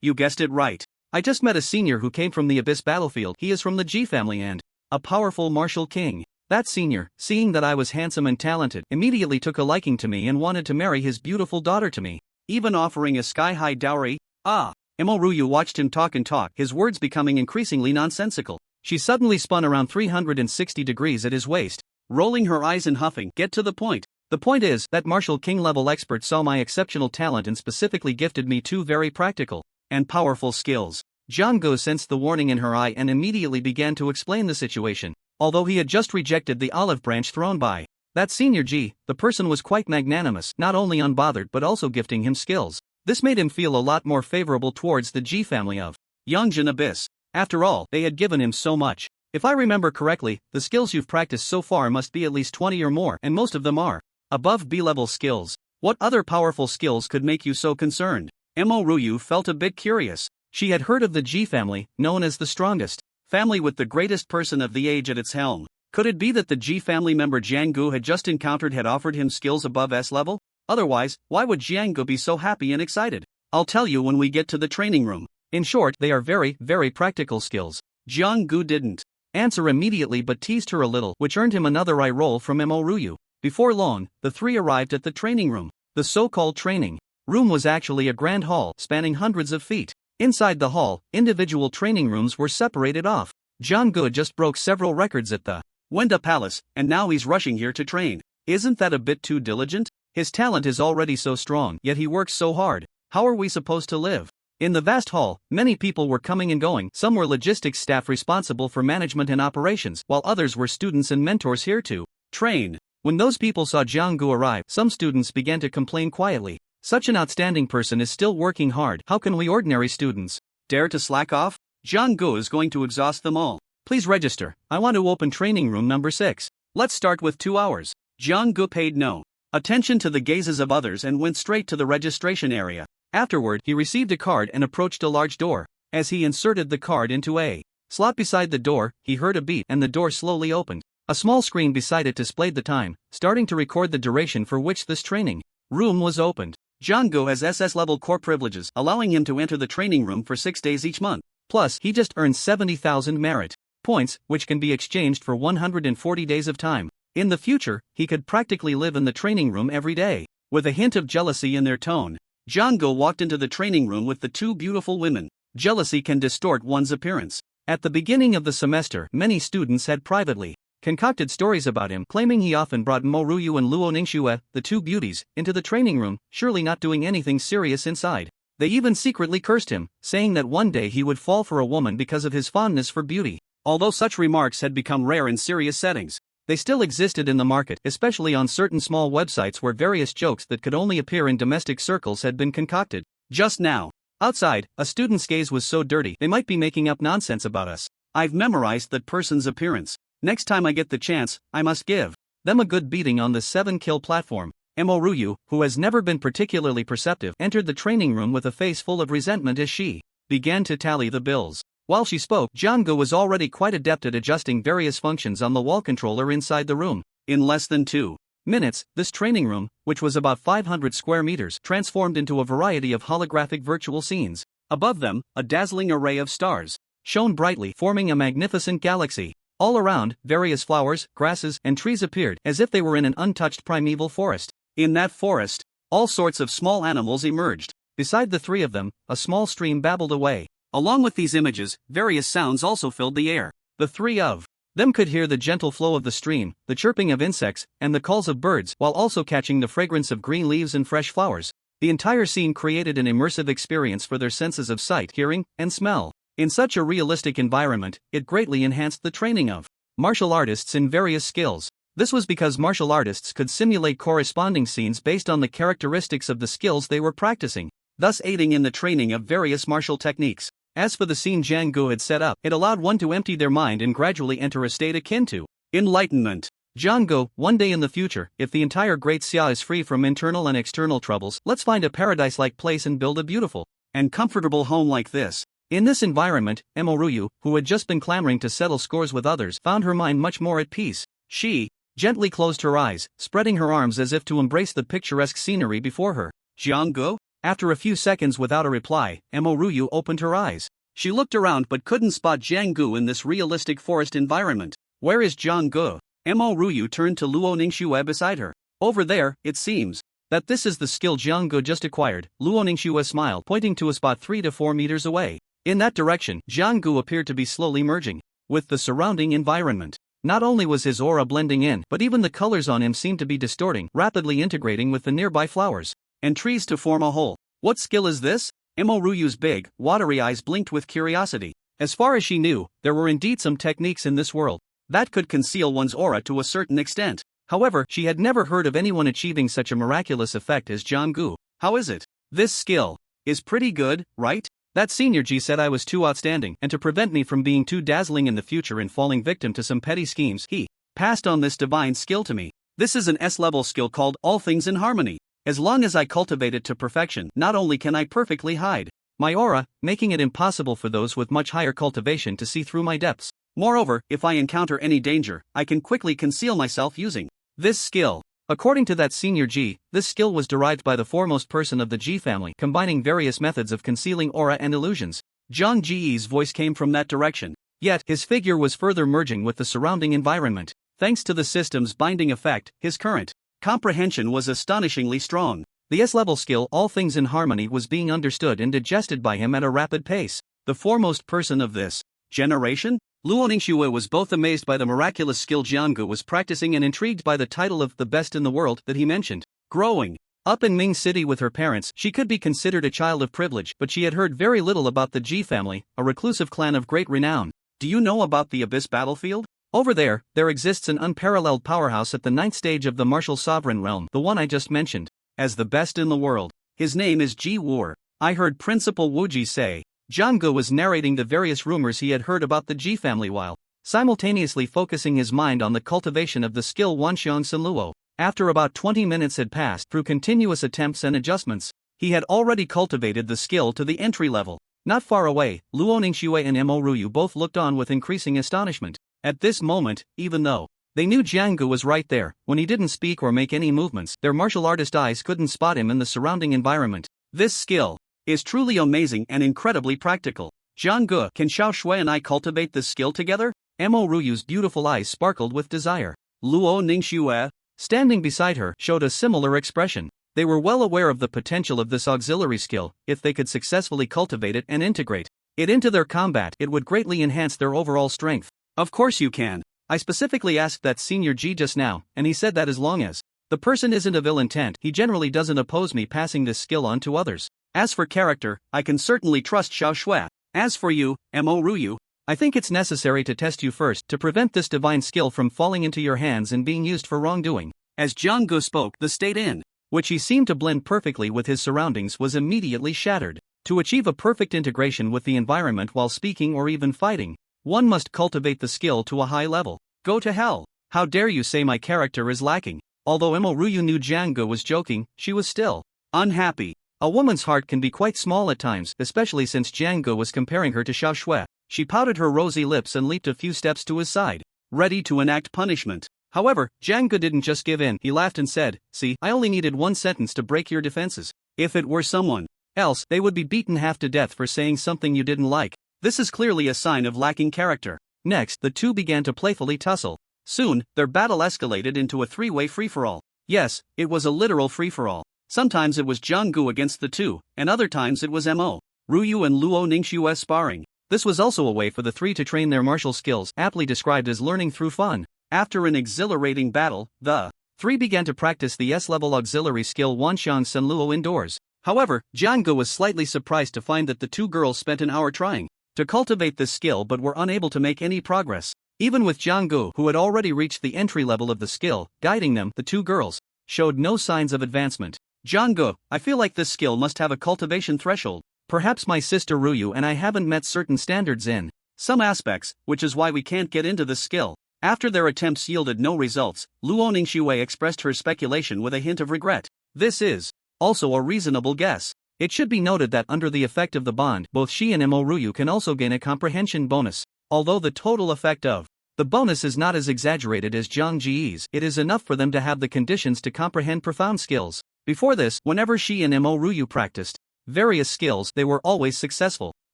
You guessed it right. I just met a senior who came from the Abyss battlefield. He is from the Ji family and a powerful martial king. That senior, seeing that I was handsome and talented, immediately took a liking to me and wanted to marry his beautiful daughter to me, even offering a sky-high dowry. Mo Ruyu watched him talk and talk, his words becoming increasingly nonsensical. She suddenly spun around 360 degrees at his waist, rolling her eyes and huffing. Get to the point. The point is, that martial king-level expert saw my exceptional talent and specifically gifted me two very practical and powerful skills. Jiang sensed the warning in her eye and immediately began to explain the situation. Although he had just rejected the olive branch thrown by that senior Ji, the person was quite magnanimous, not only unbothered but also gifting him skills. This made him feel a lot more favorable towards the Ji family of Yongjin Abyss. After all, they had given him so much. If I remember correctly, the skills you've practiced so far must be at least 20 or more, and most of them are above B-level skills. What other powerful skills could make you so concerned? Mo Ruyu felt a bit curious. She had heard of the Ji family, known as the strongest family with the greatest person of the age at its helm. Could it be that the Ji family member Jiang had just encountered had offered him skills above S level? Otherwise, why would Jiang be so happy and excited? I'll tell you when we get to the training room. In short, they are very, very practical skills. Jiang didn't answer immediately but teased her a little, which earned him another eye roll from Mo Ruyu. Before long, the three arrived at the training room. The so-called training room was actually a grand hall spanning hundreds of feet. Inside the hall, individual training rooms were separated off. Jiang just broke several records at the Wenda Palace, and now he's rushing here to train. Isn't that a bit too diligent? His talent is already so strong, yet he works so hard. How are we supposed to live? In the vast hall, many people were coming and going. Some were logistics staff responsible for management and operations, while others were students and mentors here to train. When those people saw Jiang arrive, some students began to complain quietly. Such an outstanding person is still working hard. How can we ordinary students dare to slack off? Jiang is going to exhaust them all. Please register. I want to open training room number 6. Let's start with 2 hours. Jiang paid no attention to the gazes of others and went straight to the registration area. Afterward, he received a card and approached a large door. As he inserted the card into a slot beside the door, he heard a beat and the door slowly opened. A small screen beside it displayed the time, starting to record the duration for which this training room was opened. Jiang has SS-level core privileges, allowing him to enter the training room for 6 days each month. Plus, he just earned 70,000 merit points, which can be exchanged for 140 days of time. In the future, he could practically live in the training room every day. With a hint of jealousy in their tone, Jiang walked into the training room with the two beautiful women. Jealousy can distort one's appearance. At the beginning of the semester, many students had privately concocted stories about him, claiming he often brought Mo Ryu and Luo Ningxue, the two beauties, into the training room, surely not doing anything serious inside. They even secretly cursed him, saying that one day he would fall for a woman because of his fondness for beauty. Although such remarks had become rare in serious settings, they still existed in the market, especially on certain small websites where various jokes that could only appear in domestic circles had been concocted. Just now, outside, a student's gaze was so dirty they might be making up nonsense about us. I've memorized that person's appearance. Next time I get the chance, I must give them a good beating on the 7-kill platform. Mo Ryu, who has never been particularly perceptive, entered the training room with a face full of resentment as she began to tally the bills. While she spoke, Jianggu was already quite adept at adjusting various functions on the wall controller inside the room. In less than 2 minutes, this training room, which was about 500 square meters, transformed into a variety of holographic virtual scenes. Above them, a dazzling array of stars shone brightly, forming a magnificent galaxy. All around, various flowers, grasses, and trees appeared, as if they were in an untouched primeval forest. In that forest, all sorts of small animals emerged. Beside the three of them, a small stream babbled away. Along with these images, various sounds also filled the air. The three of them could hear the gentle flow of the stream, the chirping of insects, and the calls of birds, while also catching the fragrance of green leaves and fresh flowers. The entire scene created an immersive experience for their senses of sight, hearing, and smell. In such a realistic environment, it greatly enhanced the training of martial artists in various skills. This was because martial artists could simulate corresponding scenes based on the characteristics of the skills they were practicing, thus aiding in the training of various martial techniques. As for the scene Jianggu had set up, it allowed one to empty their mind and gradually enter a state akin to enlightenment. Jianggu, one day in the future, if the entire Great Xia is free from internal and external troubles, let's find a paradise-like place and build a beautiful and comfortable home like this. In this environment, Mo Ryu, who had just been clamoring to settle scores with others, found her mind much more at peace. She gently closed her eyes, spreading her arms as if to embrace the picturesque scenery before her. Jianggu? After a few seconds without a reply, Mo Ryu opened her eyes. She looked around but couldn't spot Jianggu in this realistic forest environment. Where is Jianggu? Mo Ryu turned to Luo Ningxue beside her. Over there, it seems that this is the skill Jianggu just acquired. Luo Ningxue smiled, pointing to a spot 3 to 4 meters away. In that direction, Jianggu appeared to be slowly merging with the surrounding environment. Not only was his aura blending in, but even the colors on him seemed to be distorting, rapidly integrating with the nearby flowers and trees to form a whole. What skill is this? Mo Ryu's big, watery eyes blinked with curiosity. As far as she knew, there were indeed some techniques in this world that could conceal one's aura to a certain extent. However, she had never heard of anyone achieving such a miraculous effect as Jianggu. How is it? This skill is pretty good, right? That senior G said I was too outstanding, and to prevent me from being too dazzling in the future and falling victim to some petty schemes, he passed on this divine skill to me. This is an S-level skill called All Things in Harmony. As long as I cultivate it to perfection, not only can I perfectly hide my aura, making it impossible for those with much higher cultivation to see through my depths. Moreover, if I encounter any danger, I can quickly conceal myself using this skill. According to that senior G, this skill was derived by the foremost person of the G family, combining various methods of concealing aura and illusions. Zhang Ji's voice came from that direction. Yet, his figure was further merging with the surrounding environment. Thanks to the system's binding effect, his current comprehension was astonishingly strong. The S-level skill, All Things in Harmony, was being understood and digested by him at a rapid pace. The foremost person of this generation? Luo Ningxue was both amazed by the miraculous skill Jianggu was practicing and intrigued by the title of the best in the world that he mentioned. Growing up in Ming City with her parents, she could be considered a child of privilege, but she had heard very little about the Ji family, a reclusive clan of great renown. Do you know about the Abyss battlefield? Over there exists an unparalleled powerhouse at the 9th stage of the martial sovereign realm, the one I just mentioned, as the best in the world. His name is Ji War. I heard Principal Wuji say. Jianggu was narrating the various rumors he had heard about the Ji family while simultaneously focusing his mind on the cultivation of the skill Wanxiang Sanluo. After about 20 minutes had passed through continuous attempts and adjustments, he had already cultivated the skill to the entry level. Not far away, Luo Ningxue and Mo Ryu both looked on with increasing astonishment. At this moment, even though they knew Jianggu was right there, when he didn't speak or make any movements, their martial artist eyes couldn't spot him in the surrounding environment. This skill is truly amazing and incredibly practical. Jianggu, can Xiao Shui and I cultivate this skill together? Mo Ryu's beautiful eyes sparkled with desire. Luo Ningxue, standing beside her, showed a similar expression. They were well aware of the potential of this auxiliary skill. If they could successfully cultivate it and integrate it into their combat, it would greatly enhance their overall strength. Of course you can. I specifically asked that Senior G just now, and he said that as long as the person isn't of ill intent, he generally doesn't oppose me passing this skill on to others. As for character, I can certainly trust Xiao Shui. As for you, Mo Ruyu, I think it's necessary to test you first to prevent this divine skill from falling into your hands and being used for wrongdoing. As Jiang Gu spoke, the state in which he seemed to blend perfectly with his surroundings was immediately shattered. To achieve a perfect integration with the environment while speaking or even fighting, one must cultivate the skill to a high level. Go to hell. How dare you say my character is lacking? Although Mo Ruyu knew Jiang Gu was joking, she was still unhappy. A woman's heart can be quite small at times, especially since Jiang Gu was comparing her to Xiao Shui. She pouted her rosy lips and leaped a few steps to his side, ready to enact punishment. However, Jiang Gu didn't just give in. He laughed and said, "See, I only needed one sentence to break your defenses. If it were someone else, they would be beaten half to death for saying something you didn't like. This is clearly a sign of lacking character." Next, the two began to playfully tussle. Soon, their battle escalated into a three-way free-for-all. Yes, it was a literal free-for-all. Sometimes it was Jiang Gu against the two, and other times it was Mo Ruyu and Luo Ningxue sparring. This was also a way for the three to train their martial skills, aptly described as learning through fun. After an exhilarating battle, the three began to practice the S-level auxiliary skill Wanxiang Senluo indoors. However, Jiang Gu was slightly surprised to find that the two girls spent an hour trying to cultivate this skill but were unable to make any progress. Even with Jiang Gu, who had already reached the entry level of the skill, guiding them, the two girls showed no signs of advancement. Jiang Gu, I feel like this skill must have a cultivation threshold. Perhaps my sister Ruyu and I haven't met certain standards in some aspects, which is why we can't get into this skill. After their attempts yielded no results, Luo Ningxue expressed her speculation with a hint of regret. This is also a reasonable guess. It should be noted that under the effect of the bond, both she and Mo Ruyu can also gain a comprehension bonus. Although the total effect of the bonus is not as exaggerated as Zhang Ji's, it is enough for them to have the conditions to comprehend profound skills. Before this, whenever she and Mo Ruyu practiced various skills, they were always successful.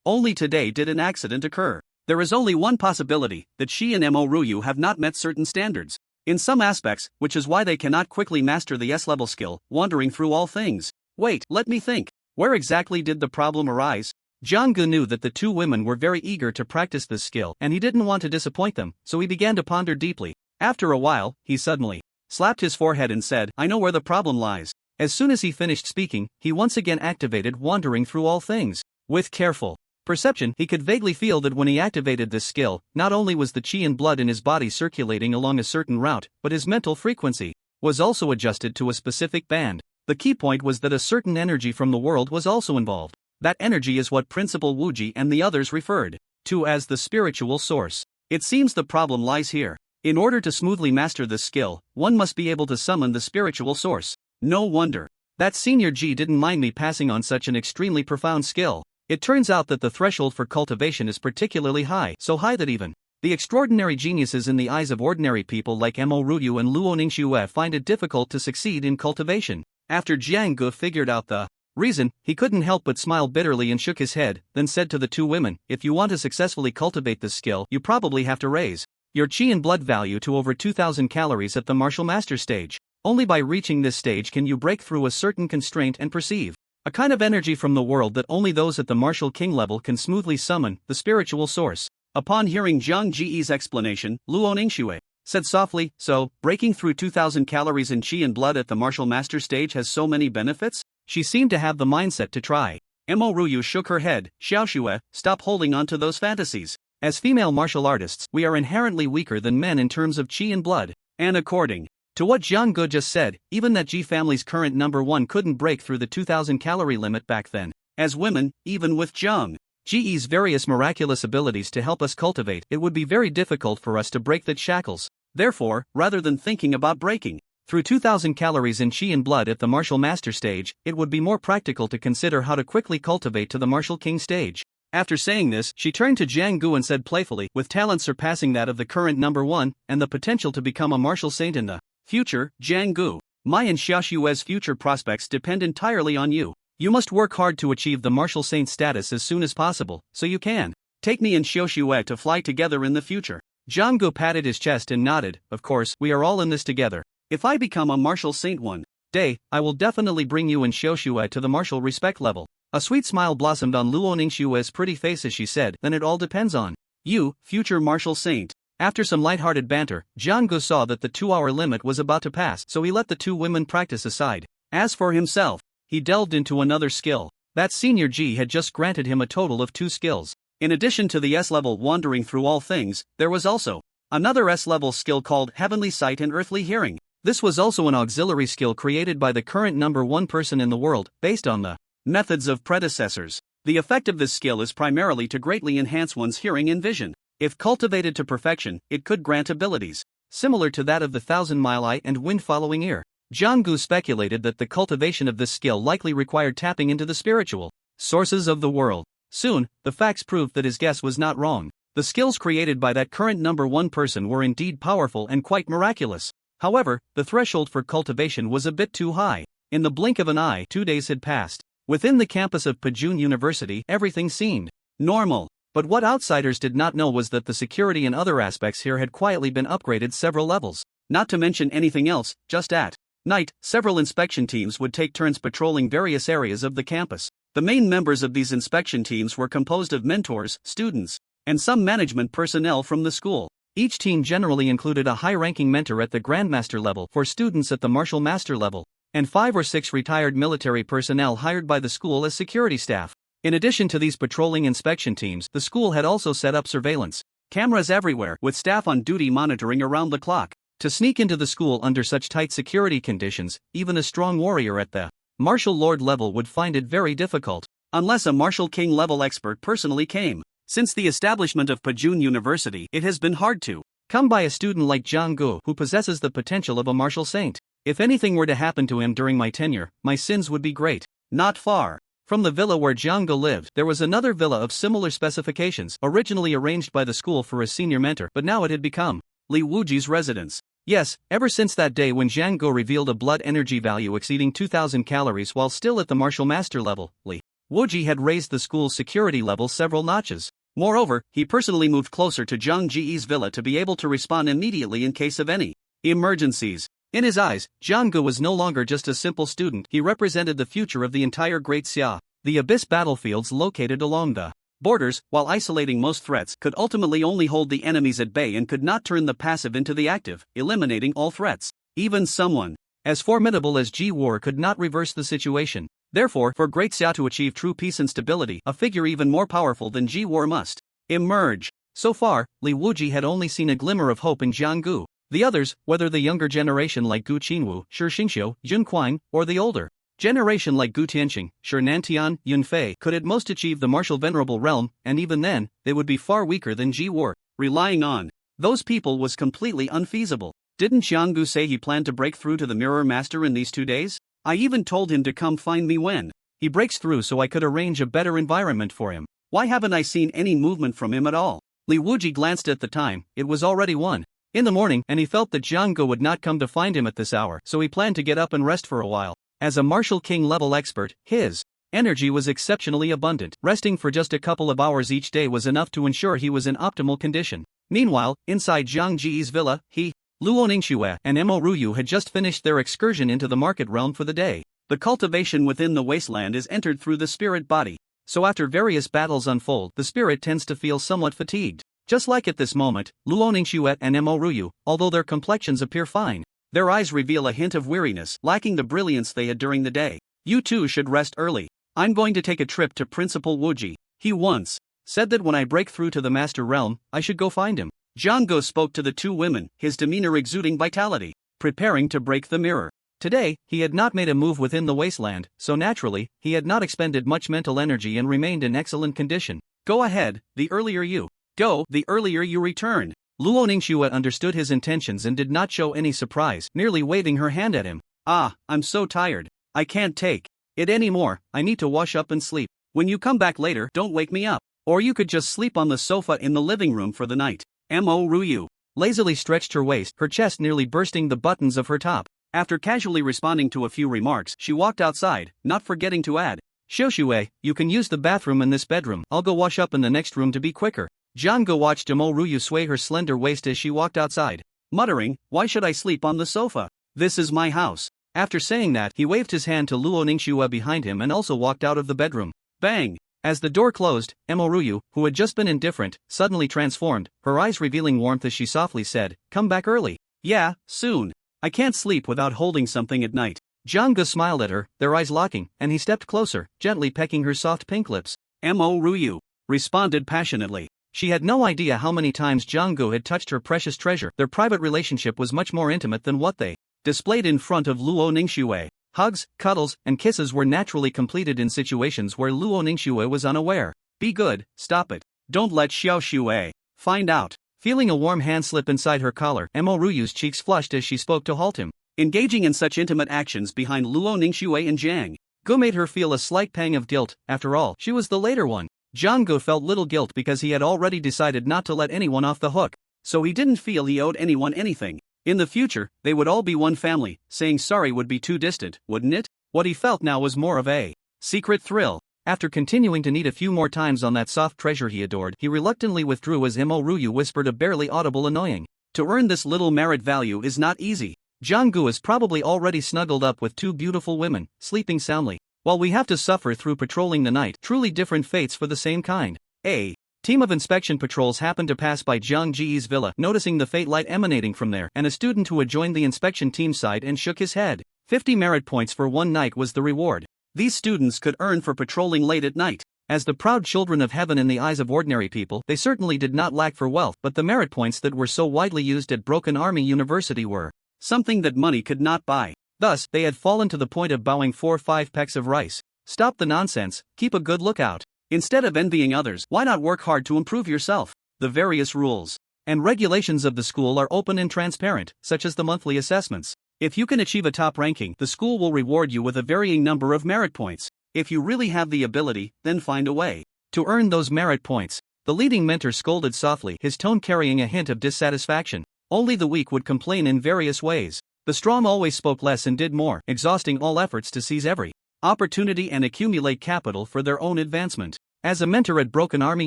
Only today did an accident occur. There is only one possibility, that she and Mo Ruyu have not met certain standards in some aspects, which is why they cannot quickly master the S-level skill, wandering through all things. Wait, let me think. Where exactly did the problem arise? Jiang Gu knew that the two women were very eager to practice this skill and he didn't want to disappoint them, so he began to ponder deeply. After a while, he suddenly slapped his forehead and said, "I know where the problem lies." As soon as he finished speaking, he once again activated wandering through all things. With careful perception, he could vaguely feel that when he activated this skill, not only was the qi and blood in his body circulating along a certain route, but his mental frequency was also adjusted to a specific band. The key point was that a certain energy from the world was also involved. That energy is what Principal Wuji and the others referred to as the spiritual source. It seems the problem lies here. In order to smoothly master this skill, one must be able to summon the spiritual source. No wonder that Senior G didn't mind me passing on such an extremely profound skill. It turns out that the threshold for cultivation is particularly high, so high that even the extraordinary geniuses in the eyes of ordinary people like Mo Ruyu and Luo Ningxue find it difficult to succeed in cultivation. After Jiang Gu figured out the reason, he couldn't help but smile bitterly and shook his head, then said to the two women, "If you want to successfully cultivate this skill, you probably have to raise your qi and blood value to over 2,000 calories at the martial master stage. Only by reaching this stage can you break through a certain constraint and perceive a kind of energy from the world that only those at the martial king level can smoothly summon, the spiritual source." Upon hearing Zhang Ji's explanation, Luo Ningxue said softly, "So, breaking through 2,000 calories in qi and blood at the martial master stage has so many benefits?" She seemed to have the mindset to try. Mo Ruyu shook her head. "Xiao Shui, stop holding on to those fantasies. As female martial artists, we are inherently weaker than men in terms of qi and blood. And according to what Jiang Gu just said, even that Ji family's current number 1 couldn't break through the 2,000 calorie limit back then. As women, even with Zhang Ji's various miraculous abilities to help us cultivate, it would be very difficult for us to break the shackles. Therefore, rather than thinking about breaking through 2,000 calories in qi and blood at the martial master stage, it would be more practical to consider how to quickly cultivate to the martial king stage." After saying this, she turned to Jiang Gu and said playfully, "With talent surpassing that of the current number 1, and the potential to become a martial saint in the future, Jiang Gu, my and Xiao Shui's future prospects depend entirely on you. You must work hard to achieve the martial saint status as soon as possible, so you can take me and Xiao Shui to fly together in the future." Jiang Gu patted his chest and nodded. "Of course, we are all in this together. If I become a martial saint one day, I will definitely bring you and Xiao Shui to the martial respect level." A sweet smile blossomed on Luo Ningxue's pretty face as she said, "Then it all depends on you, future martial saint." After some lighthearted banter, Jiang-gu saw that the 2-hour limit was about to pass, so he let the two women practice aside. As for himself, he delved into another skill. That Senior G had just granted him a total of 2 skills. In addition to the S-level wandering through all things, there was also another S-level skill called Heavenly Sight and Earthly Hearing. This was also an auxiliary skill created by the current number 1 person in the world, based on the methods of predecessors. The effect of this skill is primarily to greatly enhance one's hearing and vision. If cultivated to perfection, it could grant abilities similar to that of the 1,000-mile eye and wind-following ear. Jiang-gu speculated that the cultivation of this skill likely required tapping into the spiritual sources of the world. Soon, the facts proved that his guess was not wrong. The skills created by that current number 1 person were indeed powerful and quite miraculous. However, the threshold for cultivation was a bit too high. In the blink of an eye, 2 days had passed. Within the campus of Pajun University, everything seemed normal. But what outsiders did not know was that the security and other aspects here had quietly been upgraded several levels. Not to mention anything else, just at night, several inspection teams would take turns patrolling various areas of the campus. The main members of these inspection teams were composed of mentors, students, and some management personnel from the school. Each team generally included a high-ranking mentor at the Grandmaster level for students at the Martial Master level, and 5 or 6 retired military personnel hired by the school as security staff. In addition to these patrolling inspection teams, the school had also set up surveillance cameras everywhere, with staff on duty monitoring around the clock. To sneak into the school under such tight security conditions, even a strong warrior at the Martial Lord level would find it very difficult, unless a Martial King level expert personally came. Since the establishment of Pajun University, it has been hard to come by a student like Jiang-gu, who possesses the potential of a martial saint. If anything were to happen to him during my tenure, my sins would be great. Not far from the villa where Jiang-gu lived, there was another villa of similar specifications, originally arranged by the school for a senior mentor, but now it had become Li Wuji's residence. Yes, ever since that day when Jiang-gu revealed a blood energy value exceeding 2,000 calories while still at the Martial Master level, Li Wuji had raised the school's security level several notches. Moreover, he personally moved closer to Zhang Ji's villa to be able to respond immediately in case of any emergencies. In his eyes, Jiang-gu was no longer just a simple student, he represented the future of the entire Great Xia. The Abyss battlefields located along the borders, while isolating most threats, could ultimately only hold the enemies at bay and could not turn the passive into the active, eliminating all threats. Even someone as formidable as Ji War could not reverse the situation. Therefore, for Great Xia to achieve true peace and stability, a figure even more powerful than Ji War must emerge. So far, Li Wuji had only seen a glimmer of hope in Jiang-gu. The others, whether the younger generation like Gu Qinwu, Shi Xingxiu, Yun Kuang, or the older generation like Gu Tianqing, Shi Nantian, Yun Fei, could at most achieve the martial venerable realm, and even then, they would be far weaker than Ji War. Relying on those people was completely unfeasible. Didn't Jiang-gu say he planned to break through to the Mirror Master in these 2 days? I even told him to come find me when he breaks through so I could arrange a better environment for him. Why haven't I seen any movement from him at all? Li Wuji glanced at the time, it was already 1 in the morning, and he felt that Jiang-gu would not come to find him at this hour, so he planned to get up and rest for a while. As a Martial King level expert, his energy was exceptionally abundant. Resting for just a couple of hours each day was enough to ensure he was in optimal condition. Meanwhile, inside Zhang Ji's villa, he, Luo Ningxue, and Mo Ruyu had just finished their excursion into the market realm for the day. The cultivation within the wasteland is entered through the spirit body, so after various battles unfold, the spirit tends to feel somewhat fatigued. Just like at this moment, Luo Ningxue and Mo Ruyu, although their complexions appear fine, their eyes reveal a hint of weariness, lacking the brilliance they had during the day. You too should rest early. I'm going to take a trip to Principal Wuji. He once said that when I break through to the Master Realm, I should go find him. Jiang-gu spoke to the 2 women, his demeanor exuding vitality, preparing to break the mirror. Today, he had not made a move within the wasteland, so naturally, he had not expended much mental energy and remained in excellent condition. Go ahead, the earlier you go, the earlier you return. Luo Ningxue understood his intentions and did not show any surprise, merely waving her hand at him. I'm so tired. I can't take it anymore, I need to wash up and sleep. When you come back later, don't wake me up. Or you could just sleep on the sofa in the living room for the night. Mo Ruyu lazily stretched her waist, her chest nearly bursting the buttons of her top. After casually responding to a few remarks, she walked outside, not forgetting to add, Xiuxue, you can use the bathroom in this bedroom, I'll go wash up in the next room to be quicker. Jiang-gu watched Mo Ruyu sway her slender waist as she walked outside, muttering, why should I sleep on the sofa? This is my house. After saying that, he waved his hand to Luo Ningxue behind him and also walked out of the bedroom. Bang! As the door closed, Emoryu, who had just been indifferent, suddenly transformed, her eyes revealing warmth as she softly said, "Come back early." "Yeah, soon. I can't sleep without holding something at night." Jang-gu smiled at her, their eyes locking, and he stepped closer, gently pecking her soft pink lips. Emoryu responded passionately. She had no idea how many times Jang-gu had touched her precious treasure. Their private relationship was much more intimate than what they displayed in front of Luo Ningxue. Hugs, cuddles, and kisses were naturally completed in situations where Luo Ningxue was unaware. "Be good, stop it. Don't let Xiao Xue find out." Feeling a warm hand slip inside her collar, Emoruyu's cheeks flushed as she spoke to halt him. Engaging in such intimate actions behind Luo Ningxue and Jiang Gu made her feel a slight pang of guilt. After all, she was the later one. Jang-gu felt little guilt because he had already decided not to let anyone off the hook. So he didn't feel he owed anyone anything. In the future, they would all be one family. Saying sorry would be too distant, wouldn't it? What he felt now was more of a secret thrill. After continuing to knead a few more times on that soft treasure he adored, he reluctantly withdrew as Emoryu whispered a barely audible annoying. "To earn this little merit value is not easy. Jang-gu is probably already snuggled up with two beautiful women, sleeping soundly, while we have to suffer through patrolling the night. Truly different fates for the same kind." A team of inspection patrols happened to pass by Jiang Ji's villa, noticing the fate light emanating from there, and a student who had joined the inspection team sighed and shook his head. 50 merit points for one night was the reward these students could earn for patrolling late at night. As the proud children of heaven in the eyes of ordinary people, they certainly did not lack for wealth, but the merit points that were so widely used at Broken Army University were something that money could not buy. Thus, they had fallen to the point of bowing 4-5 pecks of rice. Stop the nonsense, keep a good lookout. Instead of envying others, why not work hard to improve yourself? The various rules and regulations of the school are open and transparent, such as the monthly assessments. If you can achieve a top ranking, the school will reward you with a varying number of merit points. If you really have the ability, then find a way to earn those merit points. The leading mentor scolded softly, his tone carrying a hint of dissatisfaction. Only the weak would complain in various ways. The strong always spoke less and did more, exhausting all efforts to seize every opportunity and accumulate capital for their own advancement. As a mentor at Broken Army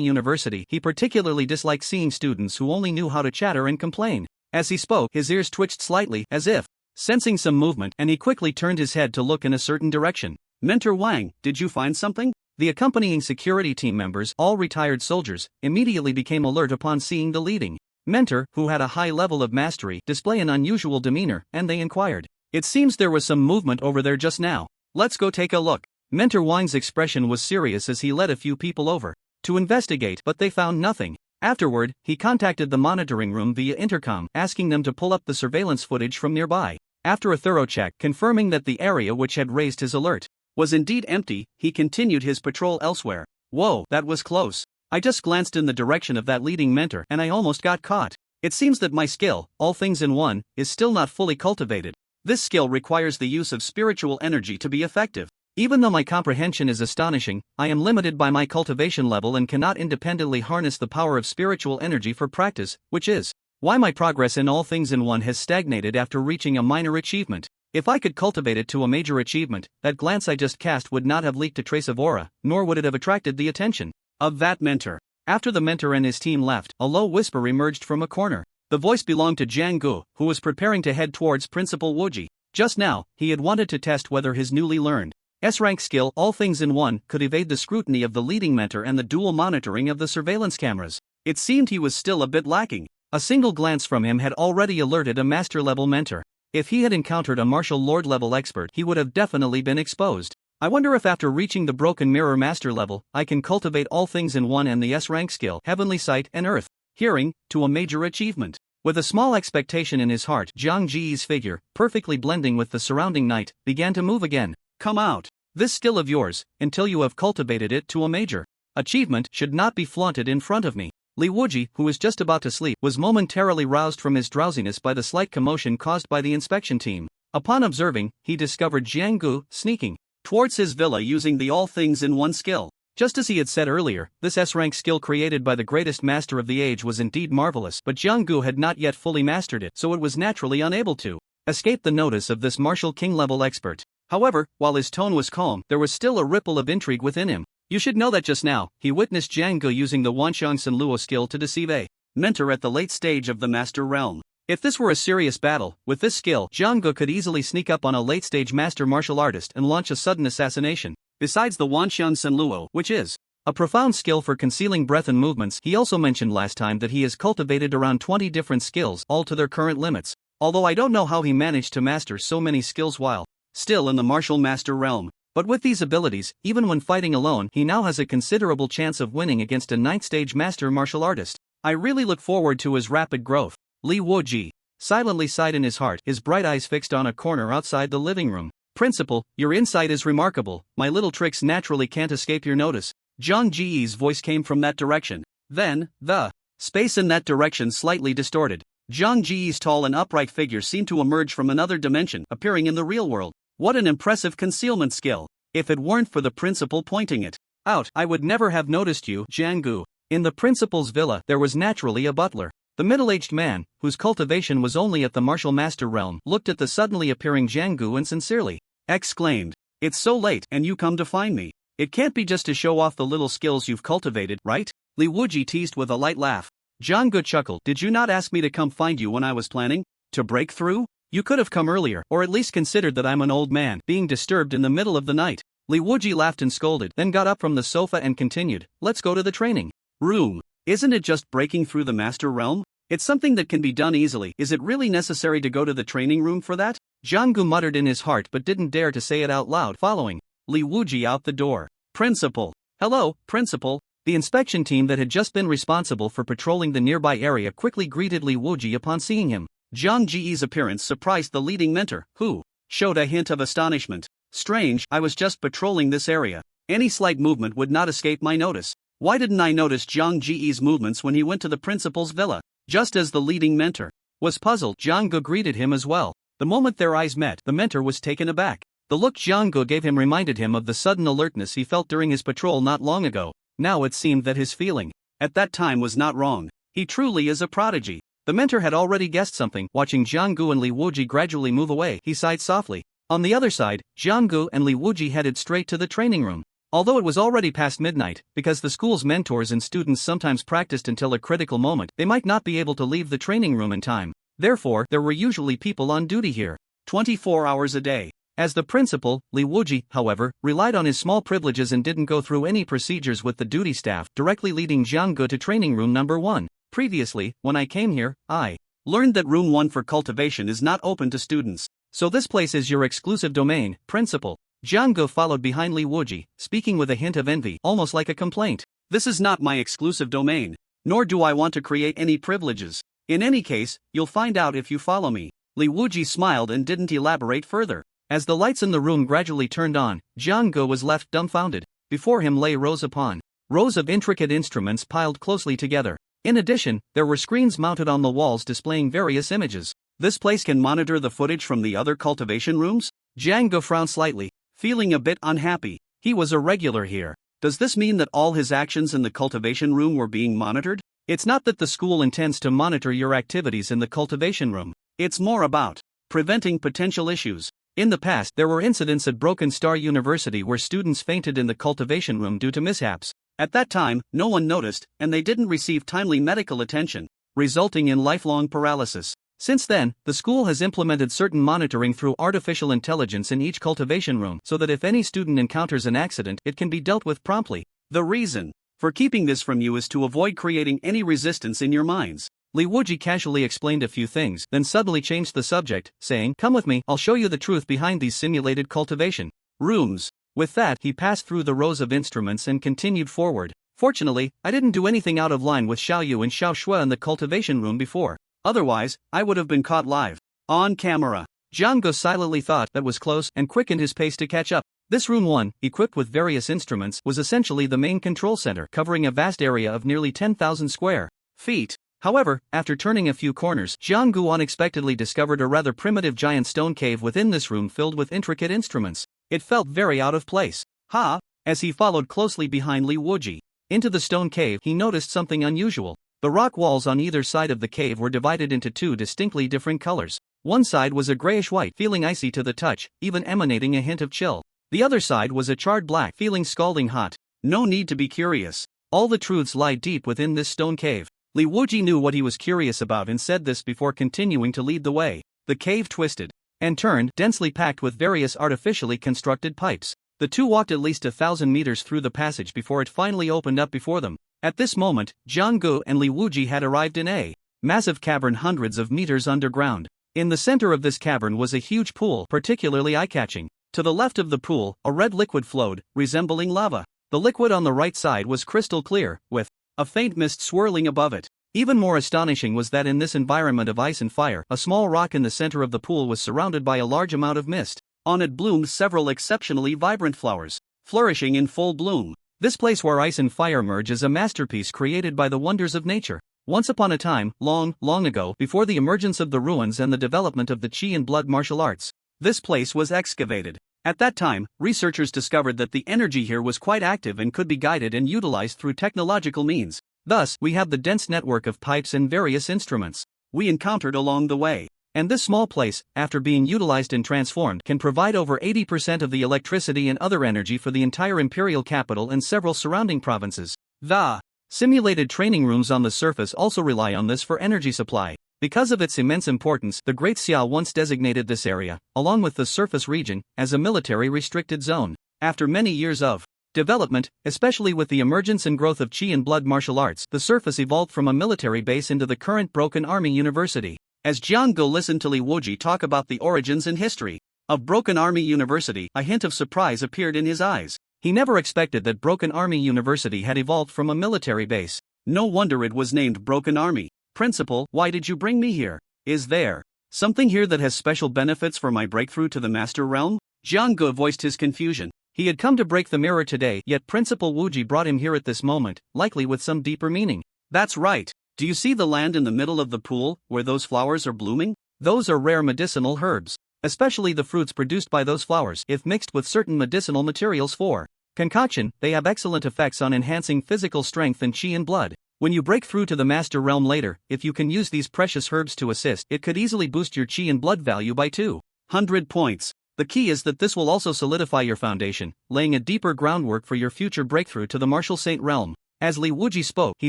University, he particularly disliked seeing students who only knew how to chatter and complain. As he spoke, his ears twitched slightly, as if sensing some movement, and he quickly turned his head to look in a certain direction. "Mentor Wang, did you find something?" The accompanying security team members, all retired soldiers, immediately became alert upon seeing the leading mentor, who had a high level of mastery, display an unusual demeanor, and they inquired, "It seems there was some movement over there just now. Let's go take a look." Mentor Wang's expression was serious as he led a few people over to investigate, but they found nothing. Afterward, he contacted the monitoring room via intercom, asking them to pull up the surveillance footage from nearby. After a thorough check confirming that the area which had raised his alert was indeed empty, he continued his patrol elsewhere. "Whoa, that was close. I just glanced in the direction of that leading mentor and I almost got caught. It seems that my skill, all things in one, is still not fully cultivated. This skill requires the use of spiritual energy to be effective. Even though my comprehension is astonishing, I am limited by my cultivation level and cannot independently harness the power of spiritual energy for practice, which is why my progress in all things in one has stagnated after reaching a minor achievement. If I could cultivate it to a major achievement, that glance I just cast would not have leaked a trace of aura, nor would it have attracted the attention of that mentor." After the mentor and his team left, a low whisper emerged from a corner. The voice belonged to Jiang Gu, who was preparing to head towards Principal Wuji. Just now, he had wanted to test whether his newly learned S-rank skill, all things in one, could evade the scrutiny of the leading mentor and the dual monitoring of the surveillance cameras. It seemed he was still a bit lacking. A single glance from him had already alerted a master-level mentor. If he had encountered a martial lord-level expert, he would have definitely been exposed. I wonder if after reaching the Broken Mirror master level, I can cultivate all things in one and the S-rank skill, heavenly sight and earth, hearing, to a major achievement. With a small expectation in his heart, Jiang Ji's figure, perfectly blending with the surrounding night, began to move again. "Come out. This skill of yours, until you have cultivated it to a major achievement, should not be flaunted in front of me." Li Wuji, who was just about to sleep, was momentarily roused from his drowsiness by the slight commotion caused by the inspection team. Upon observing, he discovered Jiang Gu sneaking towards his villa using the all things in one skill. Just as he had said earlier, this S-rank skill created by the greatest master of the age was indeed marvelous, but Jiang Gu had not yet fully mastered it, so it was naturally unable to escape the notice of this martial king-level expert. However, while his tone was calm, there was still a ripple of intrigue within him. You should know that just now, he witnessed Jiang Gu using the Wanxiang Senluo skill to deceive a mentor at the late stage of the master realm. If this were a serious battle, with this skill, Jiang Gu could easily sneak up on a late-stage master martial artist and launch a sudden assassination. Besides the Wanxiang Senluo, which is a profound skill for concealing breath and movements. He also mentioned last time that he has cultivated around 20 different skills, all to their current limits. Although I don't know how he managed to master so many skills while still in the martial master realm. But with these abilities, even when fighting alone, he now has a considerable chance of winning against a 9th stage master martial artist. I really look forward to his rapid growth. Li Wuji silently sighed in his heart, his bright eyes fixed on a corner outside the living room. Principal, your insight is remarkable. My little tricks naturally can't escape your notice. Zhang Ji's voice came from that direction. Then, the space in that direction slightly distorted. Zhang Ji's tall and upright figure seemed to emerge from another dimension, appearing in the real world. What an impressive concealment skill. If it weren't for the principal pointing it out, I would never have noticed you, Jianggu. In the principal's villa, there was naturally a butler. The middle-aged man, whose cultivation was only at the martial master realm, looked at the suddenly appearing Jianggu and sincerely exclaimed, "It's so late, and you come to find me. It can't be just to show off the little skills you've cultivated, right?" Li Wuji teased with a light laugh. Jianggu chuckled. "Did you not ask me to come find you when I was planning to break through? You could have come earlier, or at least considered that I'm an old man being disturbed in the middle of the night." Li Wuji laughed and scolded, then got up from the sofa and continued, "Let's go to the training room. Isn't it just breaking through the master realm? It's something that can be done easily. Is it really necessary to go to the training room for that?" Jianggu muttered in his heart but didn't dare to say it out loud, following Li Wuji out the door. "Principal." "Hello, Principal." The inspection team that had just been responsible for patrolling the nearby area quickly greeted Li Wuji upon seeing him. Zhang Ji's appearance surprised the leading mentor, who showed a hint of astonishment. "Strange, I was just patrolling this area. Any slight movement would not escape my notice. Why didn't I notice Zhang Ji's movements when he went to the principal's villa?" Just as the leading mentor was puzzled, Jianggu greeted him as well. The moment their eyes met, the mentor was taken aback. The look Jianggu gave him reminded him of the sudden alertness he felt during his patrol not long ago. Now it seemed that his feeling at that time was not wrong. He truly is a prodigy. The mentor had already guessed something. Watching Jianggu and Li Wuji gradually move away, he sighed softly. On the other side, Jianggu and Li Wuji headed straight to the training room. Although it was already past midnight, because the school's mentors and students sometimes practiced until a critical moment, they might not be able to leave the training room in time. Therefore, there were usually people on duty here 24 hours a day. As the principal, Li Wuji, however, relied on his small privileges and didn't go through any procedures with the duty staff, directly leading Jianggu to training room number 1. "Previously, when I came here, I learned that room 1 for cultivation is not open to students. So this place is your exclusive domain, Principal." Jianggu followed behind Li Wuji, speaking with a hint of envy, almost like a complaint. "This is not my exclusive domain. Nor do I want to create any privileges. In any case, you'll find out if you follow me." Li Wuji smiled and didn't elaborate further. As the lights in the room gradually turned on, Jianggu was left dumbfounded. Before him lay rows upon rows of intricate instruments piled closely together. In addition, there were screens mounted on the walls displaying various images. "This place can monitor the footage from the other cultivation rooms?" Jianggu frowned slightly, feeling a bit unhappy. He was a regular here. Does this mean that all his actions in the cultivation room were being monitored? It's not that the school intends to monitor your activities in the cultivation room. It's more about preventing potential issues. In the past, there were incidents at Broken Star University where students fainted in the cultivation room due to mishaps. At that time, no one noticed, and they didn't receive timely medical attention, resulting in lifelong paralysis. Since then, the school has implemented certain monitoring through artificial intelligence in each cultivation room so that if any student encounters an accident, it can be dealt with promptly. The reason for keeping this from you is to avoid creating any resistance in your minds. Li Wuji casually explained a few things, then suddenly changed the subject, saying, "Come with me, I'll show you the truth behind these simulated cultivation rooms." With that, he passed through the rows of instruments and continued forward. "Fortunately, I didn't do anything out of line with Xiaoyu and Xiao Shui in the cultivation room before. Otherwise, I would have been caught live on camera." Jianggu silently thought that was close and quickened his pace to catch up. This room 1, equipped with various instruments, was essentially the main control center, covering a vast area of nearly 10,000 square feet. However, after turning a few corners, Jianggu unexpectedly discovered a rather primitive giant stone cave within this room filled with intricate instruments. It felt very out of place. As he followed closely behind Li Wuji into the stone cave, he noticed something unusual. The rock walls on either side of the cave were divided into 2 distinctly different colors. One side was a grayish-white, feeling icy to the touch, even emanating a hint of chill. The other side was a charred black, feeling scalding hot. No need to be curious. All the truths lie deep within this stone cave. Li Wuji knew what he was curious about and said this before continuing to lead the way. The cave twisted and turned, densely packed with various artificially constructed pipes. The two walked at least 1,000 meters through the passage before it finally opened up before them. At this moment, Jiang and Li Wuji had arrived in a massive cavern hundreds of meters underground. In the center of this cavern was a huge pool, particularly eye-catching. To the left of the pool, a red liquid flowed, resembling lava. The liquid on the right side was crystal clear, with a faint mist swirling above it. Even more astonishing was that in this environment of ice and fire, a small rock in the center of the pool was surrounded by a large amount of mist. On it bloomed several exceptionally vibrant flowers, flourishing in full bloom. This place where ice and fire merge is a masterpiece created by the wonders of nature. Once upon a time, long, long ago, before the emergence of the ruins and the development of the Qi and blood martial arts, this place was excavated. At that time, researchers discovered that the energy here was quite active and could be guided and utilized through technological means. Thus, we have the dense network of pipes and various instruments we encountered along the way. And this small place, after being utilized and transformed, can provide over 80% of the electricity and other energy for the entire imperial capital and several surrounding provinces. The simulated training rooms on the surface also rely on this for energy supply. Because of its immense importance, the Great Xia once designated this area, along with the surface region, as a military restricted zone. After many years of development, especially with the emergence and growth of Qi and blood martial arts, the surface evolved from a military base into the current Broken Army University. As Jiang listened to Li Wuji talk about the origins and history of Broken Army University, a hint of surprise appeared in his eyes. He never expected that Broken Army University had evolved from a military base. No wonder it was named Broken Army. Principal, why did you bring me here? Is there something here that has special benefits for my breakthrough to the Master Realm? Jiang voiced his confusion. He had come to break the mirror today, yet Principal Wuji brought him here at this moment, likely with some deeper meaning. That's right. Do you see the land in the middle of the pool, where those flowers are blooming? Those are rare medicinal herbs, especially the fruits produced by those flowers. If mixed with certain medicinal materials for concoction, they have excellent effects on enhancing physical strength and qi and blood. When you break through to the Master Realm later, if you can use these precious herbs to assist, it could easily boost your qi and blood value by 200 points. The key is that this will also solidify your foundation, laying a deeper groundwork for your future breakthrough to the Martial Saint Realm. As Li Wuji spoke, he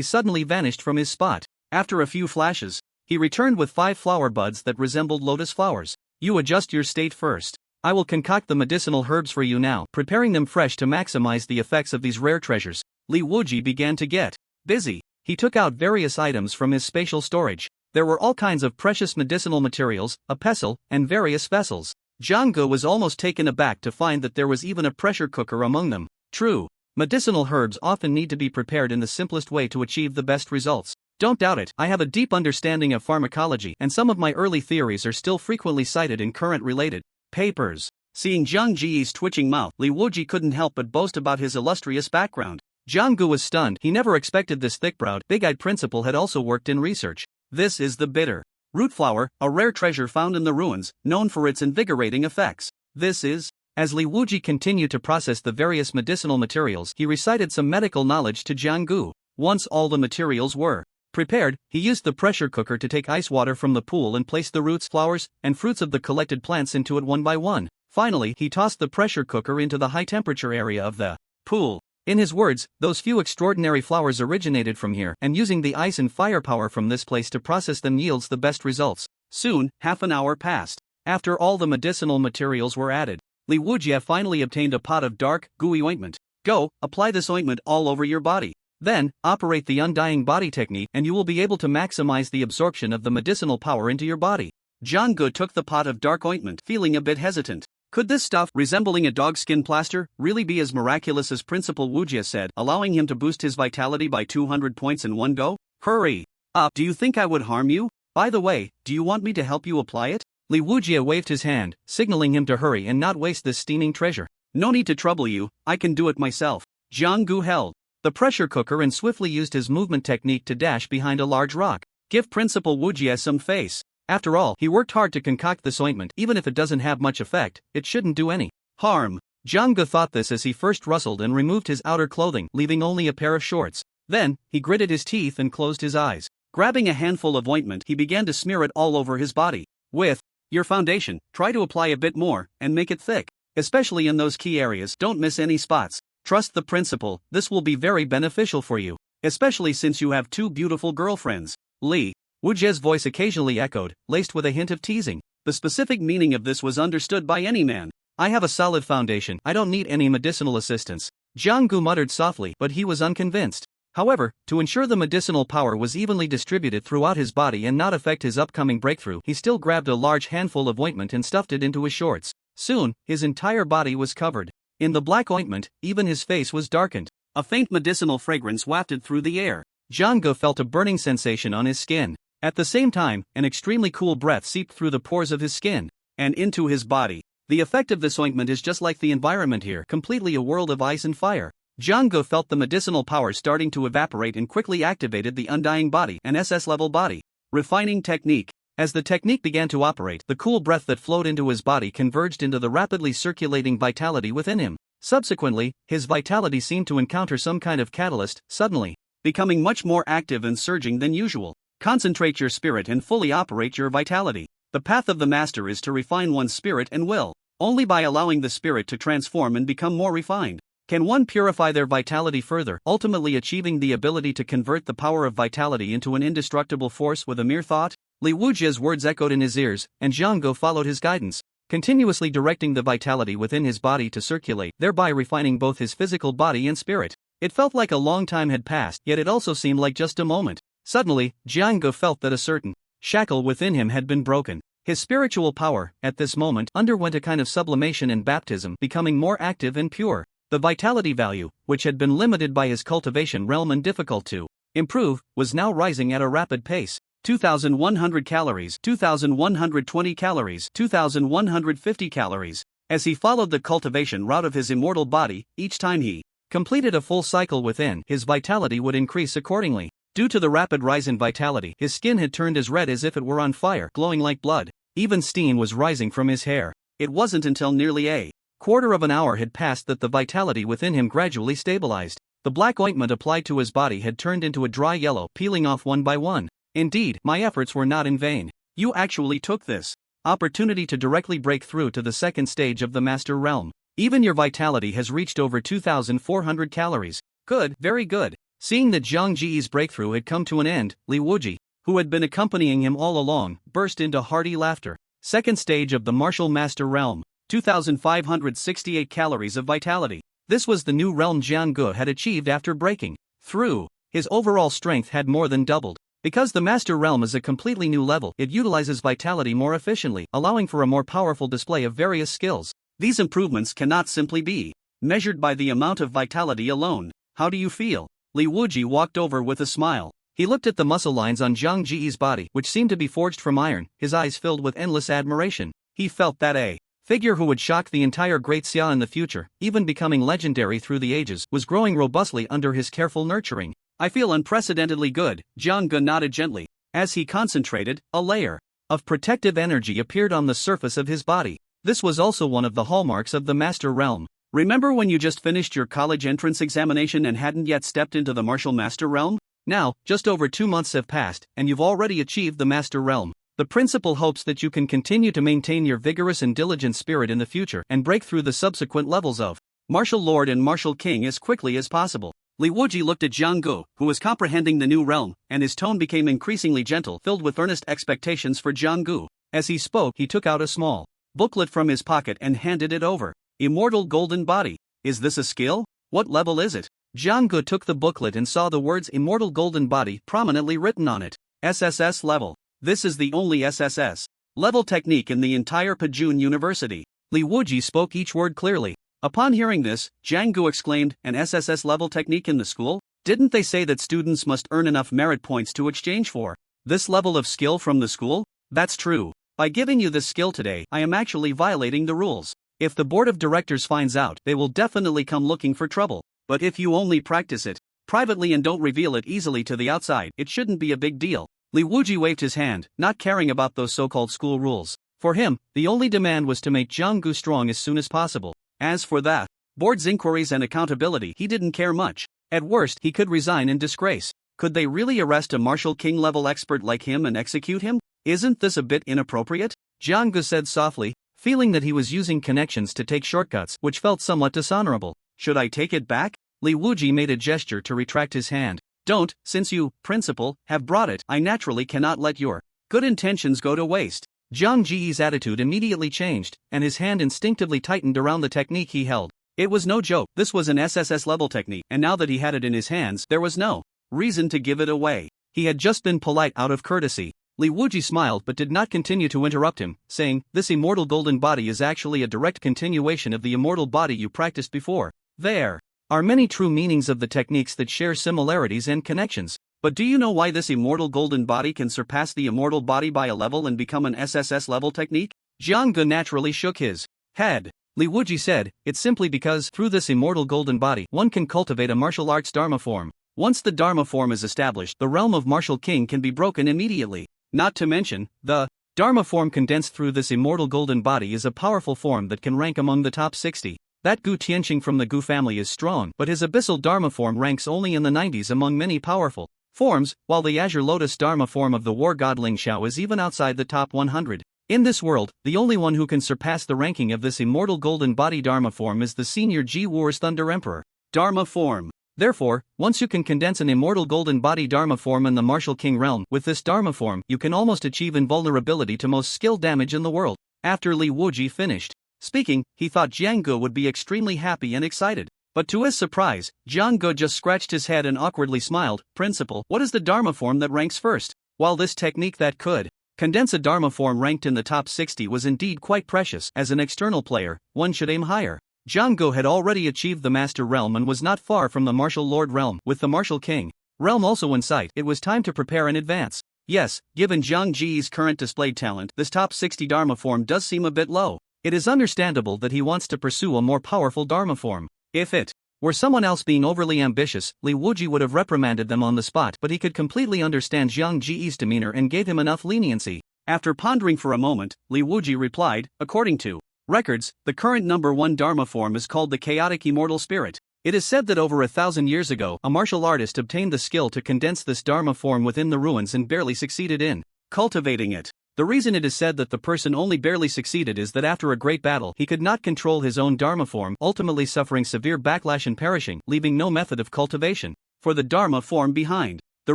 suddenly vanished from his spot. After a few flashes, he returned with 5 flower buds that resembled lotus flowers. You adjust your state first. I will concoct the medicinal herbs for you now, preparing them fresh to maximize the effects of these rare treasures. Li Wuji began to get busy. He took out various items from his spatial storage. There were all kinds of precious medicinal materials, a pestle, and various vessels. Jiang was almost taken aback to find that there was even a pressure cooker among them. True, medicinal herbs often need to be prepared in the simplest way to achieve the best results. Don't doubt it, I have a deep understanding of pharmacology, and some of my early theories are still frequently cited in current related papers. Seeing Jiang Ji's twitching mouth, Li Wuji couldn't help but boast about his illustrious background. Jiang was stunned. He never expected this thick-browed, big-eyed principal had also worked in research. This is the bitter root flower, a rare treasure found in the ruins, known for its invigorating effects. This is... As Li Wuji continued to process the various medicinal materials, he recited some medical knowledge to Jiang. Once all the materials were prepared, he used the pressure cooker to take ice water from the pool and place the roots, flowers, and fruits of the collected plants into it one by one. Finally, he tossed the pressure cooker into the high-temperature area of the pool. In his words, those few extraordinary flowers originated from here, and using the ice and firepower from this place to process them yields the best results. Soon, half an hour passed. After all the medicinal materials were added, Li Wuji finally obtained a pot of dark, gooey ointment. Go, apply this ointment all over your body. Then, operate the undying body technique and you will be able to maximize the absorption of the medicinal power into your body. Jiang took the pot of dark ointment, feeling a bit hesitant. Could this stuff, resembling a dogskin plaster, really be as miraculous as Principal Wuji said, allowing him to boost his vitality by 200 points in one go? Hurry up, do you think I would harm you? By the way, do you want me to help you apply it? Li Wuji waved his hand, signaling him to hurry and not waste this steaming treasure. No need to trouble you, I can do it myself. Jiang held the pressure cooker and swiftly used his movement technique to dash behind a large rock. Give Principal Wuji some face. After all, he worked hard to concoct this ointment. Even if it doesn't have much effect, it shouldn't do any harm. Jiang thought this as he first rustled and removed his outer clothing, leaving only a pair of shorts. Then, he gritted his teeth and closed his eyes. Grabbing a handful of ointment, he began to smear it all over his body. With your foundation, try to apply a bit more, and make it thick. Especially in those key areas, don't miss any spots. Trust the principal, this will be very beneficial for you. Especially since you have 2 beautiful girlfriends. Li Wuji's voice occasionally echoed, laced with a hint of teasing. The specific meaning of this was understood by any man. I have a solid foundation, I don't need any medicinal assistance. Jiang Gu muttered softly, but he was unconvinced. However, to ensure the medicinal power was evenly distributed throughout his body and not affect his upcoming breakthrough, he still grabbed a large handful of ointment and stuffed it into his shorts. Soon, his entire body was covered. In the black ointment, even his face was darkened. A faint medicinal fragrance wafted through the air. Jiang Gu felt a burning sensation on his skin. At the same time, an extremely cool breath seeped through the pores of his skin and into his body. The effect of this ointment is just like the environment here, completely a world of ice and fire. Jiang Gu felt the medicinal power starting to evaporate and quickly activated the undying body, an SS-level body. Refining technique. As the technique began to operate, the cool breath that flowed into his body converged into the rapidly circulating vitality within him. Subsequently, his vitality seemed to encounter some kind of catalyst, suddenly becoming much more active and surging than usual. Concentrate your spirit and fully operate your vitality. The path of the master is to refine one's spirit and will. Only by allowing the spirit to transform and become more refined can one purify their vitality further, ultimately achieving the ability to convert the power of vitality into an indestructible force with a mere thought. Li Wujia's words echoed in his ears, and Jiang Gu followed his guidance, continuously directing the vitality within his body to circulate, thereby refining both his physical body and spirit. It felt like a long time had passed, yet it also seemed like just a moment. Suddenly, Jiang Gu felt that a certain shackle within him had been broken. His spiritual power, at this moment, underwent a kind of sublimation and baptism, becoming more active and pure. The vitality value, which had been limited by his cultivation realm and difficult to improve, was now rising at a rapid pace. 2,100 calories, 2,120 calories, 2,150 calories. As he followed the cultivation route of his immortal body, each time he completed a full cycle within, his vitality would increase accordingly. Due to the rapid rise in vitality, his skin had turned as red as if it were on fire, glowing like blood. Even steam was rising from his hair. It wasn't until nearly a quarter of an hour had passed that the vitality within him gradually stabilized. The black ointment applied to his body had turned into a dry yellow, peeling off one by one. Indeed, my efforts were not in vain. You actually took this opportunity to directly break through to the second stage of the master realm. Even your vitality has reached over 2,400 calories. Good, very good. Seeing that Zhang Ji's breakthrough had come to an end, Li Wuji, who had been accompanying him all along, burst into hearty laughter. Second stage of the martial master realm. 2,568 calories of vitality. This was the new realm Jiang Gu had achieved after breaking through. His overall strength had more than doubled. Because the master realm is a completely new level, it utilizes vitality more efficiently, allowing for a more powerful display of various skills. These improvements cannot simply be measured by the amount of vitality alone. How do you feel? Li Wuji walked over with a smile. He looked at the muscle lines on Zhang Ji's body, which seemed to be forged from iron, his eyes filled with endless admiration. He felt that a figure who would shock the entire Great Xia in the future, even becoming legendary through the ages, was growing robustly under his careful nurturing. I feel unprecedentedly good, Jiang Gu nodded gently. As he concentrated, a layer of protective energy appeared on the surface of his body. This was also one of the hallmarks of the master realm. Remember when you just finished your college entrance examination and hadn't yet stepped into the martial master realm? Now, just over 2 months have passed, and you've already achieved the master realm. The principal hopes that you can continue to maintain your vigorous and diligent spirit in the future and break through the subsequent levels of martial lord and martial king as quickly as possible. Li Wuji looked at Jiang Gu, who was comprehending the new realm, and his tone became increasingly gentle, filled with earnest expectations for Jiang Gu. As he spoke, he took out a small booklet from his pocket and handed it over. Immortal golden body. Is this a skill? What level is it? Jiang Gu took the booklet and saw the words Immortal Golden Body prominently written on it. SSS level. This is the only SSS level technique in the entire Pajun University. Li Wuji spoke each word clearly. Upon hearing this, Jiang Gu exclaimed, an SSS level technique in the school? Didn't they say that students must earn enough merit points to exchange for this level of skill from the school? That's true. By giving you this skill today, I am actually violating the rules. If the board of directors finds out, they will definitely come looking for trouble. But if you only practice it privately and don't reveal it easily to the outside, it shouldn't be a big deal. Li Wuji waved his hand, not caring about those so-called school rules. For him, the only demand was to make Jiang Gu strong as soon as possible. As for that board's inquiries and accountability, he didn't care much. At worst, he could resign in disgrace. Could they really arrest a martial king level expert like him and execute him? Isn't this a bit inappropriate? Jiang Gu said softly, feeling that he was using connections to take shortcuts, which felt somewhat dishonorable. Should I take it back? Li Wuji made a gesture to retract his hand. Don't, since you, principal, have brought it, I naturally cannot let your good intentions go to waste. Jiang Ji's attitude immediately changed, and his hand instinctively tightened around the technique he held. It was no joke, this was an SSS level technique, and now that he had it in his hands, there was no reason to give it away. He had just been polite out of courtesy. Li Wuji smiled but did not continue to interrupt him, saying, "This immortal golden body is actually a direct continuation of the immortal body you practiced before. There are many true meanings of the techniques that share similarities and connections. But do you know why this immortal golden body can surpass the immortal body by a level and become an SSS level technique?" Jiang Ge naturally shook his head. Li Wuji said, "It's simply because, through this immortal golden body, one can cultivate a martial arts Dharma form. Once the Dharma form is established, the realm of martial king can be broken immediately. Not to mention, the Dharma form condensed through this immortal golden body is a powerful form that can rank among the top 60. That Gu Tianqing from the Gu family is strong, but his abyssal Dharma form ranks only in the 90s among many powerful forms, while the Azure Lotus Dharma form of the war god Ling Xiao is even outside the top 100. In this world, the only one who can surpass the ranking of this immortal golden body Dharma form is the senior Ji War's Thunder Emperor Dharma form. Therefore, once you can condense an immortal golden body Dharma form in the martial king realm, with this Dharma form, you can almost achieve invulnerability to most skill damage in the world." After Li Wuji finished speaking, he thought Jiang Ge would be extremely happy and excited. But to his surprise, Jiang Ge just scratched his head and awkwardly smiled. "Principal, what is the Dharma form that ranks first?" While this technique that could condense a Dharma form ranked in the top 60 was indeed quite precious, as an external player, one should aim higher. Jiang Ge had already achieved the Master Realm and was not far from the Martial Lord Realm. With the Martial King Realm also in sight, it was time to prepare in advance. Yes, given Jiang Ji's current displayed talent, this top 60 Dharma form does seem a bit low. It is understandable that he wants to pursue a more powerful Dharma form. If it were someone else being overly ambitious, Li Wuji would have reprimanded them on the spot, but he could completely understand Jiang Ji's demeanor and gave him enough leniency. After pondering for a moment, Li Wuji replied, "According to records, the current number 1 Dharma form is called the Chaotic Immortal Spirit. It is said that over 1,000 years ago, a martial artist obtained the skill to condense this Dharma form within the ruins and barely succeeded in cultivating it. The reason it is said that the person only barely succeeded is that after a great battle, he could not control his own Dharma form, ultimately suffering severe backlash and perishing, leaving no method of cultivation for the Dharma form behind. The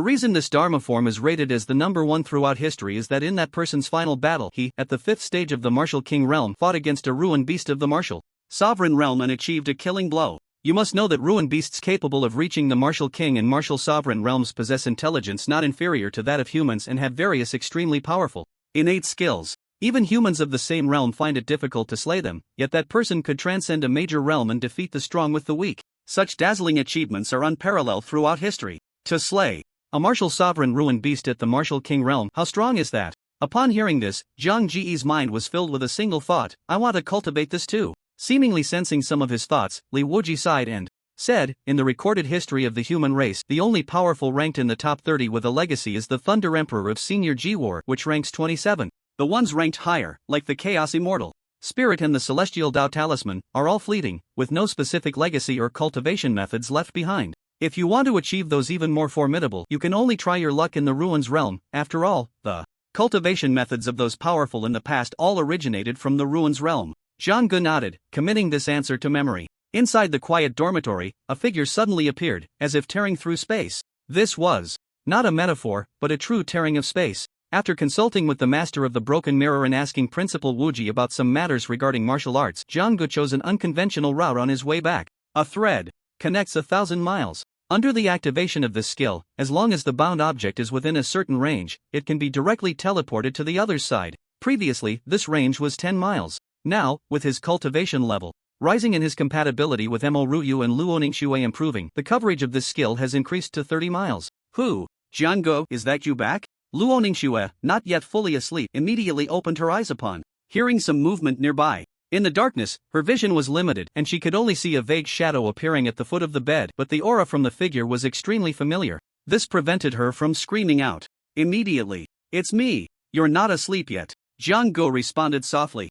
reason this Dharma form is rated as the number 1 throughout history is that in that person's final battle, he, at the 5th stage of the Martial King Realm, fought against a ruined beast of the Martial Sovereign Realm and achieved a killing blow. You must know that ruined beasts capable of reaching the Martial King and Martial Sovereign Realms possess intelligence not inferior to that of humans and have various extremely powerful innate skills. Even humans of the same realm find it difficult to slay them, yet that person could transcend a major realm and defeat the strong with the weak. Such dazzling achievements are unparalleled throughout history. To slay a martial sovereign ruined beast at the Martial King Realm, how strong is that? Upon hearing this, Jiang Ji's mind was filled with a single thought: I want to cultivate this too. Seemingly sensing some of his thoughts, Li Wuji sighed and said, "In the recorded history of the human race, the only powerful ranked in the top 30 with a legacy is the Thunder Emperor of Senior Jiwar, which ranks 27. The ones ranked higher, like the Chaos Immortal Spirit and the Celestial Dao Talisman, are all fleeting, with no specific legacy or cultivation methods left behind. If you want to achieve those even more formidable, you can only try your luck in the Ruins realm. After all, the cultivation methods of those powerful in the past all originated from the Ruins realm." Jiang Ge nodded, committing this answer to memory. Inside the quiet dormitory, a figure suddenly appeared, as if tearing through space. This was not a metaphor, but a true tearing of space. After consulting with the master of the broken mirror and asking Principal Wuji about some matters regarding martial arts, Jiang Ge chose an unconventional route on his way back. A thread connects 1,000 miles. Under the activation of this skill, as long as the bound object is within a certain range, it can be directly teleported to the other side. Previously, this range was 10 miles. Now, with his cultivation level rising and his compatibility with Mo Ruyu and Luo Ningxue improving, the coverage of this skill has increased to 30 miles. Who? Jiang Ge, is that you back? Luo Ningxue, not yet fully asleep, immediately opened her eyes upon hearing some movement nearby. In the darkness, her vision was limited and she could only see a vague shadow appearing at the foot of the bed, but the aura from the figure was extremely familiar. This prevented her from screaming out immediately. "It's me. You're not asleep yet." Jiang Ge responded softly.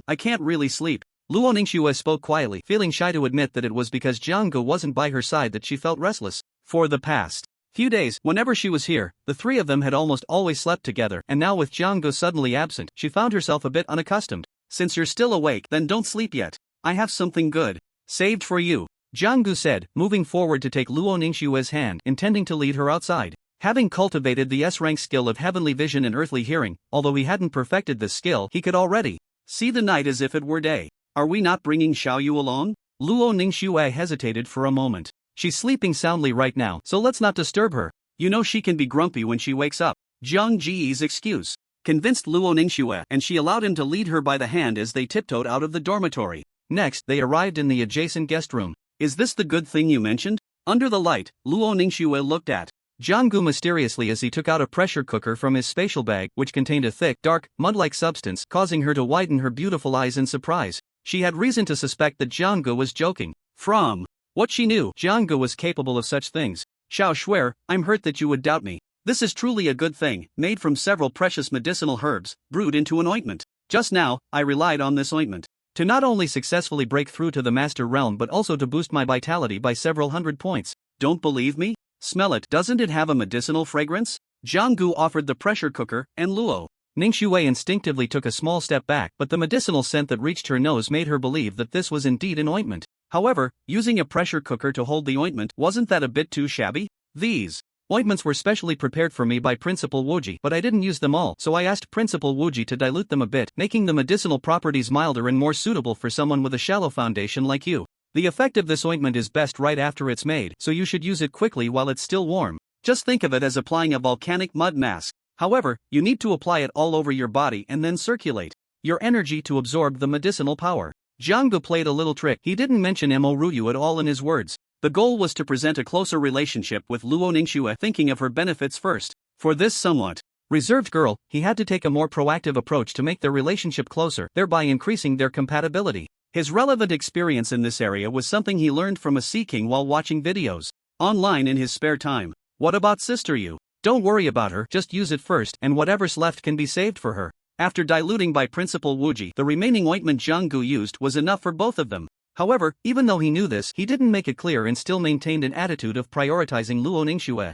I can't really sleep." Luo Ningxue spoke quietly, feeling shy to admit that it was because Jiang Ge wasn't by her side that she felt restless. For the past few days, whenever she was here, the three of them had almost always slept together, and now with Jiang Ge suddenly absent, she found herself a bit unaccustomed. "Since you're still awake, then don't sleep yet. I have something good saved for you," Jiang Ge said, moving forward to take Luo Ningxue's hand, intending to lead her outside. Having cultivated the S-rank skill of heavenly vision and earthly hearing, although he hadn't perfected this skill, he could already see the night as if it were day. Are we not bringing Xiaoyu along? Luo Ningxue hesitated for a moment. She's sleeping soundly right now, so let's not disturb her. You know she can be grumpy when she wakes up. Jiang Ji's excuse convinced Luo Ningxue, and she allowed him to lead her by the hand as they tiptoed out of the dormitory. Next, they arrived in the adjacent guest room. Is this the good thing you mentioned? Under the light, Luo Ningxue looked at Jiang Gu mysteriously as he took out a pressure cooker from his spatial bag, which contained a thick, dark, mud-like substance, causing her to widen her beautiful eyes in surprise. She had reason to suspect that Jiang Gu was joking. From what she knew, Jiang Gu was capable of such things. Xiao Shuer, I'm hurt that you would doubt me. This is truly a good thing, made from several precious medicinal herbs, brewed into an ointment. Just now, I relied on this ointment to not only successfully break through to the Master Realm but also to boost my vitality by several hundred points. Don't believe me? Smell it. Doesn't it have a medicinal fragrance? Jiang Gu offered the pressure cooker, and Luo Ningxue instinctively took a small step back, but the medicinal scent that reached her nose made her believe that this was indeed an ointment. However, using a pressure cooker to hold the ointment, wasn't that a bit too shabby? These ointments were specially prepared for me by Principal Wuji, but I didn't use them all, so I asked Principal Wuji to dilute them a bit, making the medicinal properties milder and more suitable for someone with a shallow foundation like you. The effect of this ointment is best right after it's made, so you should use it quickly while it's still warm. Just think of it as applying a volcanic mud mask. However, you need to apply it all over your body and then circulate your energy to absorb the medicinal power. Jiang Gu played a little trick. He didn't mention Mo Ruyu at all in his words. The goal was to present a closer relationship with Luo Ningxue, thinking of her benefits first. For this somewhat reserved girl, he had to take a more proactive approach to make their relationship closer, thereby increasing their compatibility. His relevant experience in this area was something he learned from a Sea King while watching videos online in his spare time. What about Sister Yu? Don't worry about her, just use it first, and whatever's left can be saved for her. After diluting by Principal Wuji, the remaining ointment Jiang Gu used was enough for both of them. However, even though he knew this, he didn't make it clear and still maintained an attitude of prioritizing Luo Ningxue.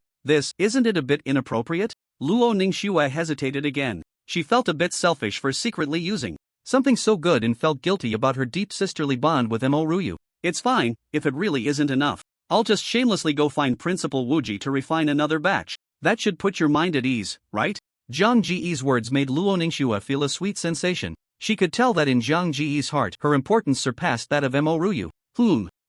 Isn't it a bit inappropriate? Luo Ningxue hesitated again. She felt a bit selfish for secretly using something so good and felt guilty about her deep sisterly bond with Mo Ruyu. It's fine, if it really isn't enough. I'll just shamelessly go find Principal Wuji to refine another batch. That should put your mind at ease, right? Jiang Ji's words made Luo Ningxue feel a sweet sensation. She could tell that in Jiang Ji's heart, her importance surpassed that of Mo Ruyu.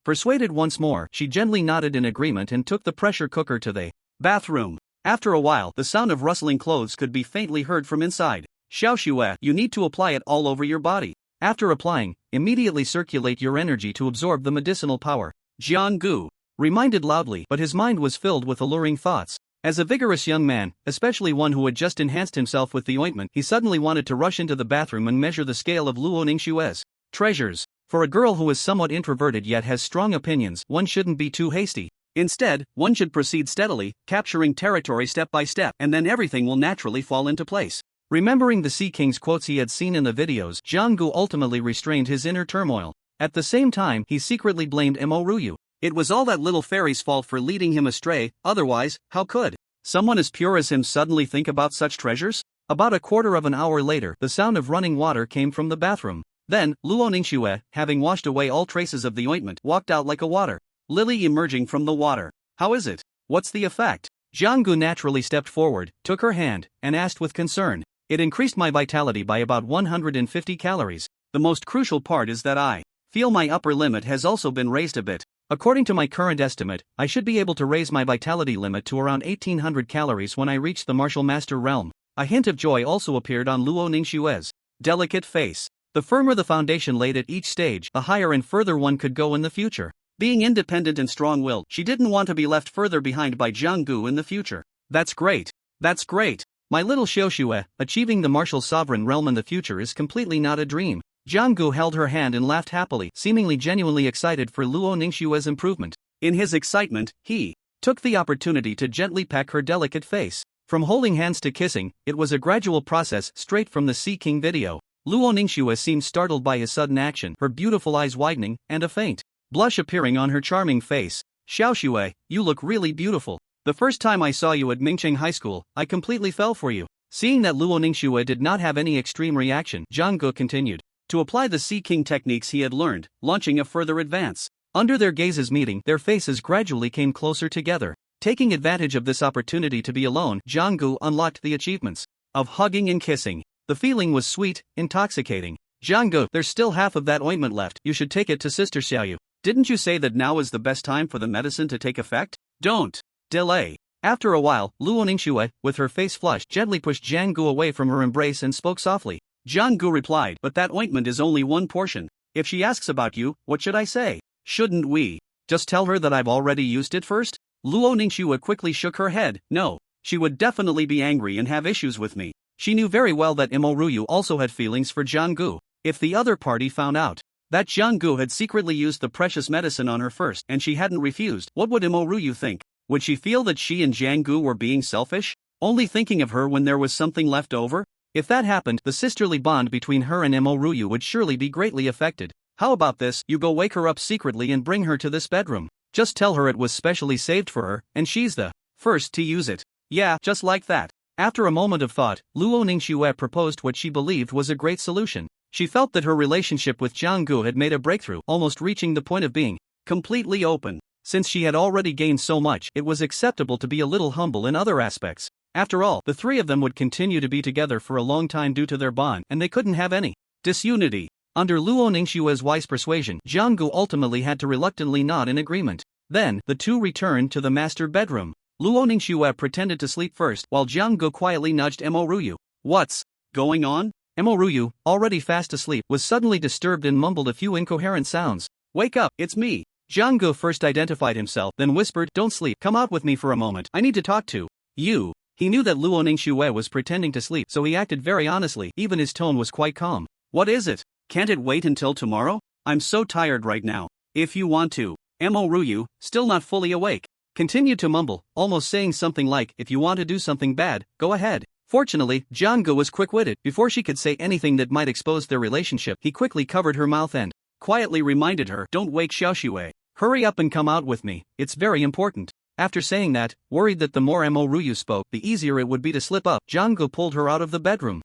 Persuaded once more, she gently nodded in agreement and took the pressure cooker to the bathroom. After a while, the sound of rustling clothes could be faintly heard from inside. Xiao Shue, you need to apply it all over your body. After applying, immediately circulate your energy to absorb the medicinal power. Jiang Gu reminded loudly, but his mind was filled with alluring thoughts. As a vigorous young man, especially one who had just enhanced himself with the ointment, he suddenly wanted to rush into the bathroom and measure the scale of Luo Ningxue's treasures. For a girl who is somewhat introverted yet has strong opinions, one shouldn't be too hasty. Instead, one should proceed steadily, capturing territory step by step, and then everything will naturally fall into place. Remembering the Sea King's quotes he had seen in the videos, Jiang Gu ultimately restrained his inner turmoil. At the same time, he secretly blamed Mo Ruyu. It was all that little fairy's fault for leading him astray, otherwise, how could someone as pure as him suddenly think about such treasures? About a quarter of an hour later, the sound of running water came from the bathroom. Then, Luo Ningxue, having washed away all traces of the ointment, walked out like a water lily emerging from the water. How is it? What's the effect? Jiang Gu naturally stepped forward, took her hand, and asked with concern. It increased my vitality by about 150 calories. The most crucial part is that I feel my upper limit has also been raised a bit. According to my current estimate, I should be able to raise my vitality limit to around 1800 calories when I reach the Martial Master realm. A hint of joy also appeared on Luo Ningxue's delicate face. The firmer the foundation laid at each stage, the higher and further one could go in the future. Being independent and strong-willed, she didn't want to be left further behind by Jiang Gu in the future. That's great. That's great. My little Xiaoxue, achieving the martial sovereign realm in the future is completely not a dream. Jiang Gu held her hand and laughed happily, seemingly genuinely excited for Luo Ningxue's improvement. In his excitement, he took the opportunity to gently peck her delicate face. From holding hands to kissing, it was a gradual process straight from the Sea King video. Luo Ningxue seemed startled by his sudden action, her beautiful eyes widening, and a faint blush appearing on her charming face. Xiaoxue, you look really beautiful. The first time I saw you at Mingcheng High School, I completely fell for you. Seeing that Luo Ningxue did not have any extreme reaction, Jiang Gu continued to apply the Sea King techniques he had learned, launching a further advance. Under their gazes meeting, their faces gradually came closer together. Taking advantage of this opportunity to be alone, Jang-gu unlocked the achievements of hugging and kissing. The feeling was sweet, intoxicating. Jang-gu, there's still half of that ointment left. You should take it to Sister Xiaoyu. Didn't you say that now is the best time for the medicine to take effect? Don't delay. After a while, Luo Ningxue, with her face flushed, gently pushed Jang-gu away from her embrace and spoke softly. Jang-gu replied, but that ointment is only one portion. If she asks about you, what should I say? Shouldn't we just tell her that I've already used it first? Luo Ningxue quickly shook her head. No, she would definitely be angry and have issues with me. She knew very well that Imo Ryu also had feelings for Jang-gu. If the other party found out that Jang-gu had secretly used the precious medicine on her first and she hadn't refused, what would Imo Ryu think? Would she feel that she and Jang-gu were being selfish, only thinking of her when there was something left over? If that happened, the sisterly bond between her and Imo Ryu would surely be greatly affected. How about this? You go wake her up secretly and bring her to this bedroom. Just tell her it was specially saved for her, and she's the first to use it. Yeah, just like that. After a moment of thought, Luo Ningxue proposed what she believed was a great solution. She felt that her relationship with Jang-gu had made a breakthrough, almost reaching the point of being completely open. Since she had already gained so much, it was acceptable to be a little humble in other aspects. After all, the three of them would continue to be together for a long time due to their bond, and they couldn't have any disunity. Under Luo Ningxue's wise persuasion, Jang-gu ultimately had to reluctantly nod in agreement. Then, the two returned to the master bedroom. Luo Ningxue pretended to sleep first, while Jang-gu quietly nudged Imo Ryu. What's going on? Imo Ryu, already fast asleep, was suddenly disturbed and mumbled a few incoherent sounds. Wake up, it's me. Jang-gu first identified himself, then whispered, don't sleep, come out with me for a moment, I need to talk to you. He knew that Luo Ningxue was pretending to sleep, so he acted very honestly, even his tone was quite calm. What is it? Can't it wait until tomorrow? I'm so tired right now. If you want to. Imo Ryu, still not fully awake, continued to mumble, almost saying something like, if you want to do something bad, go ahead. Fortunately, Jang-gu was quick-witted. Before she could say anything that might expose their relationship, he quickly covered her mouth and quietly reminded her, don't wake Xiaoxue. Hurry up and come out with me, it's very important. After saying that, worried that the more Imo Ryu spoke, the easier it would be to slip up, Jang-gu pulled her out of the bedroom.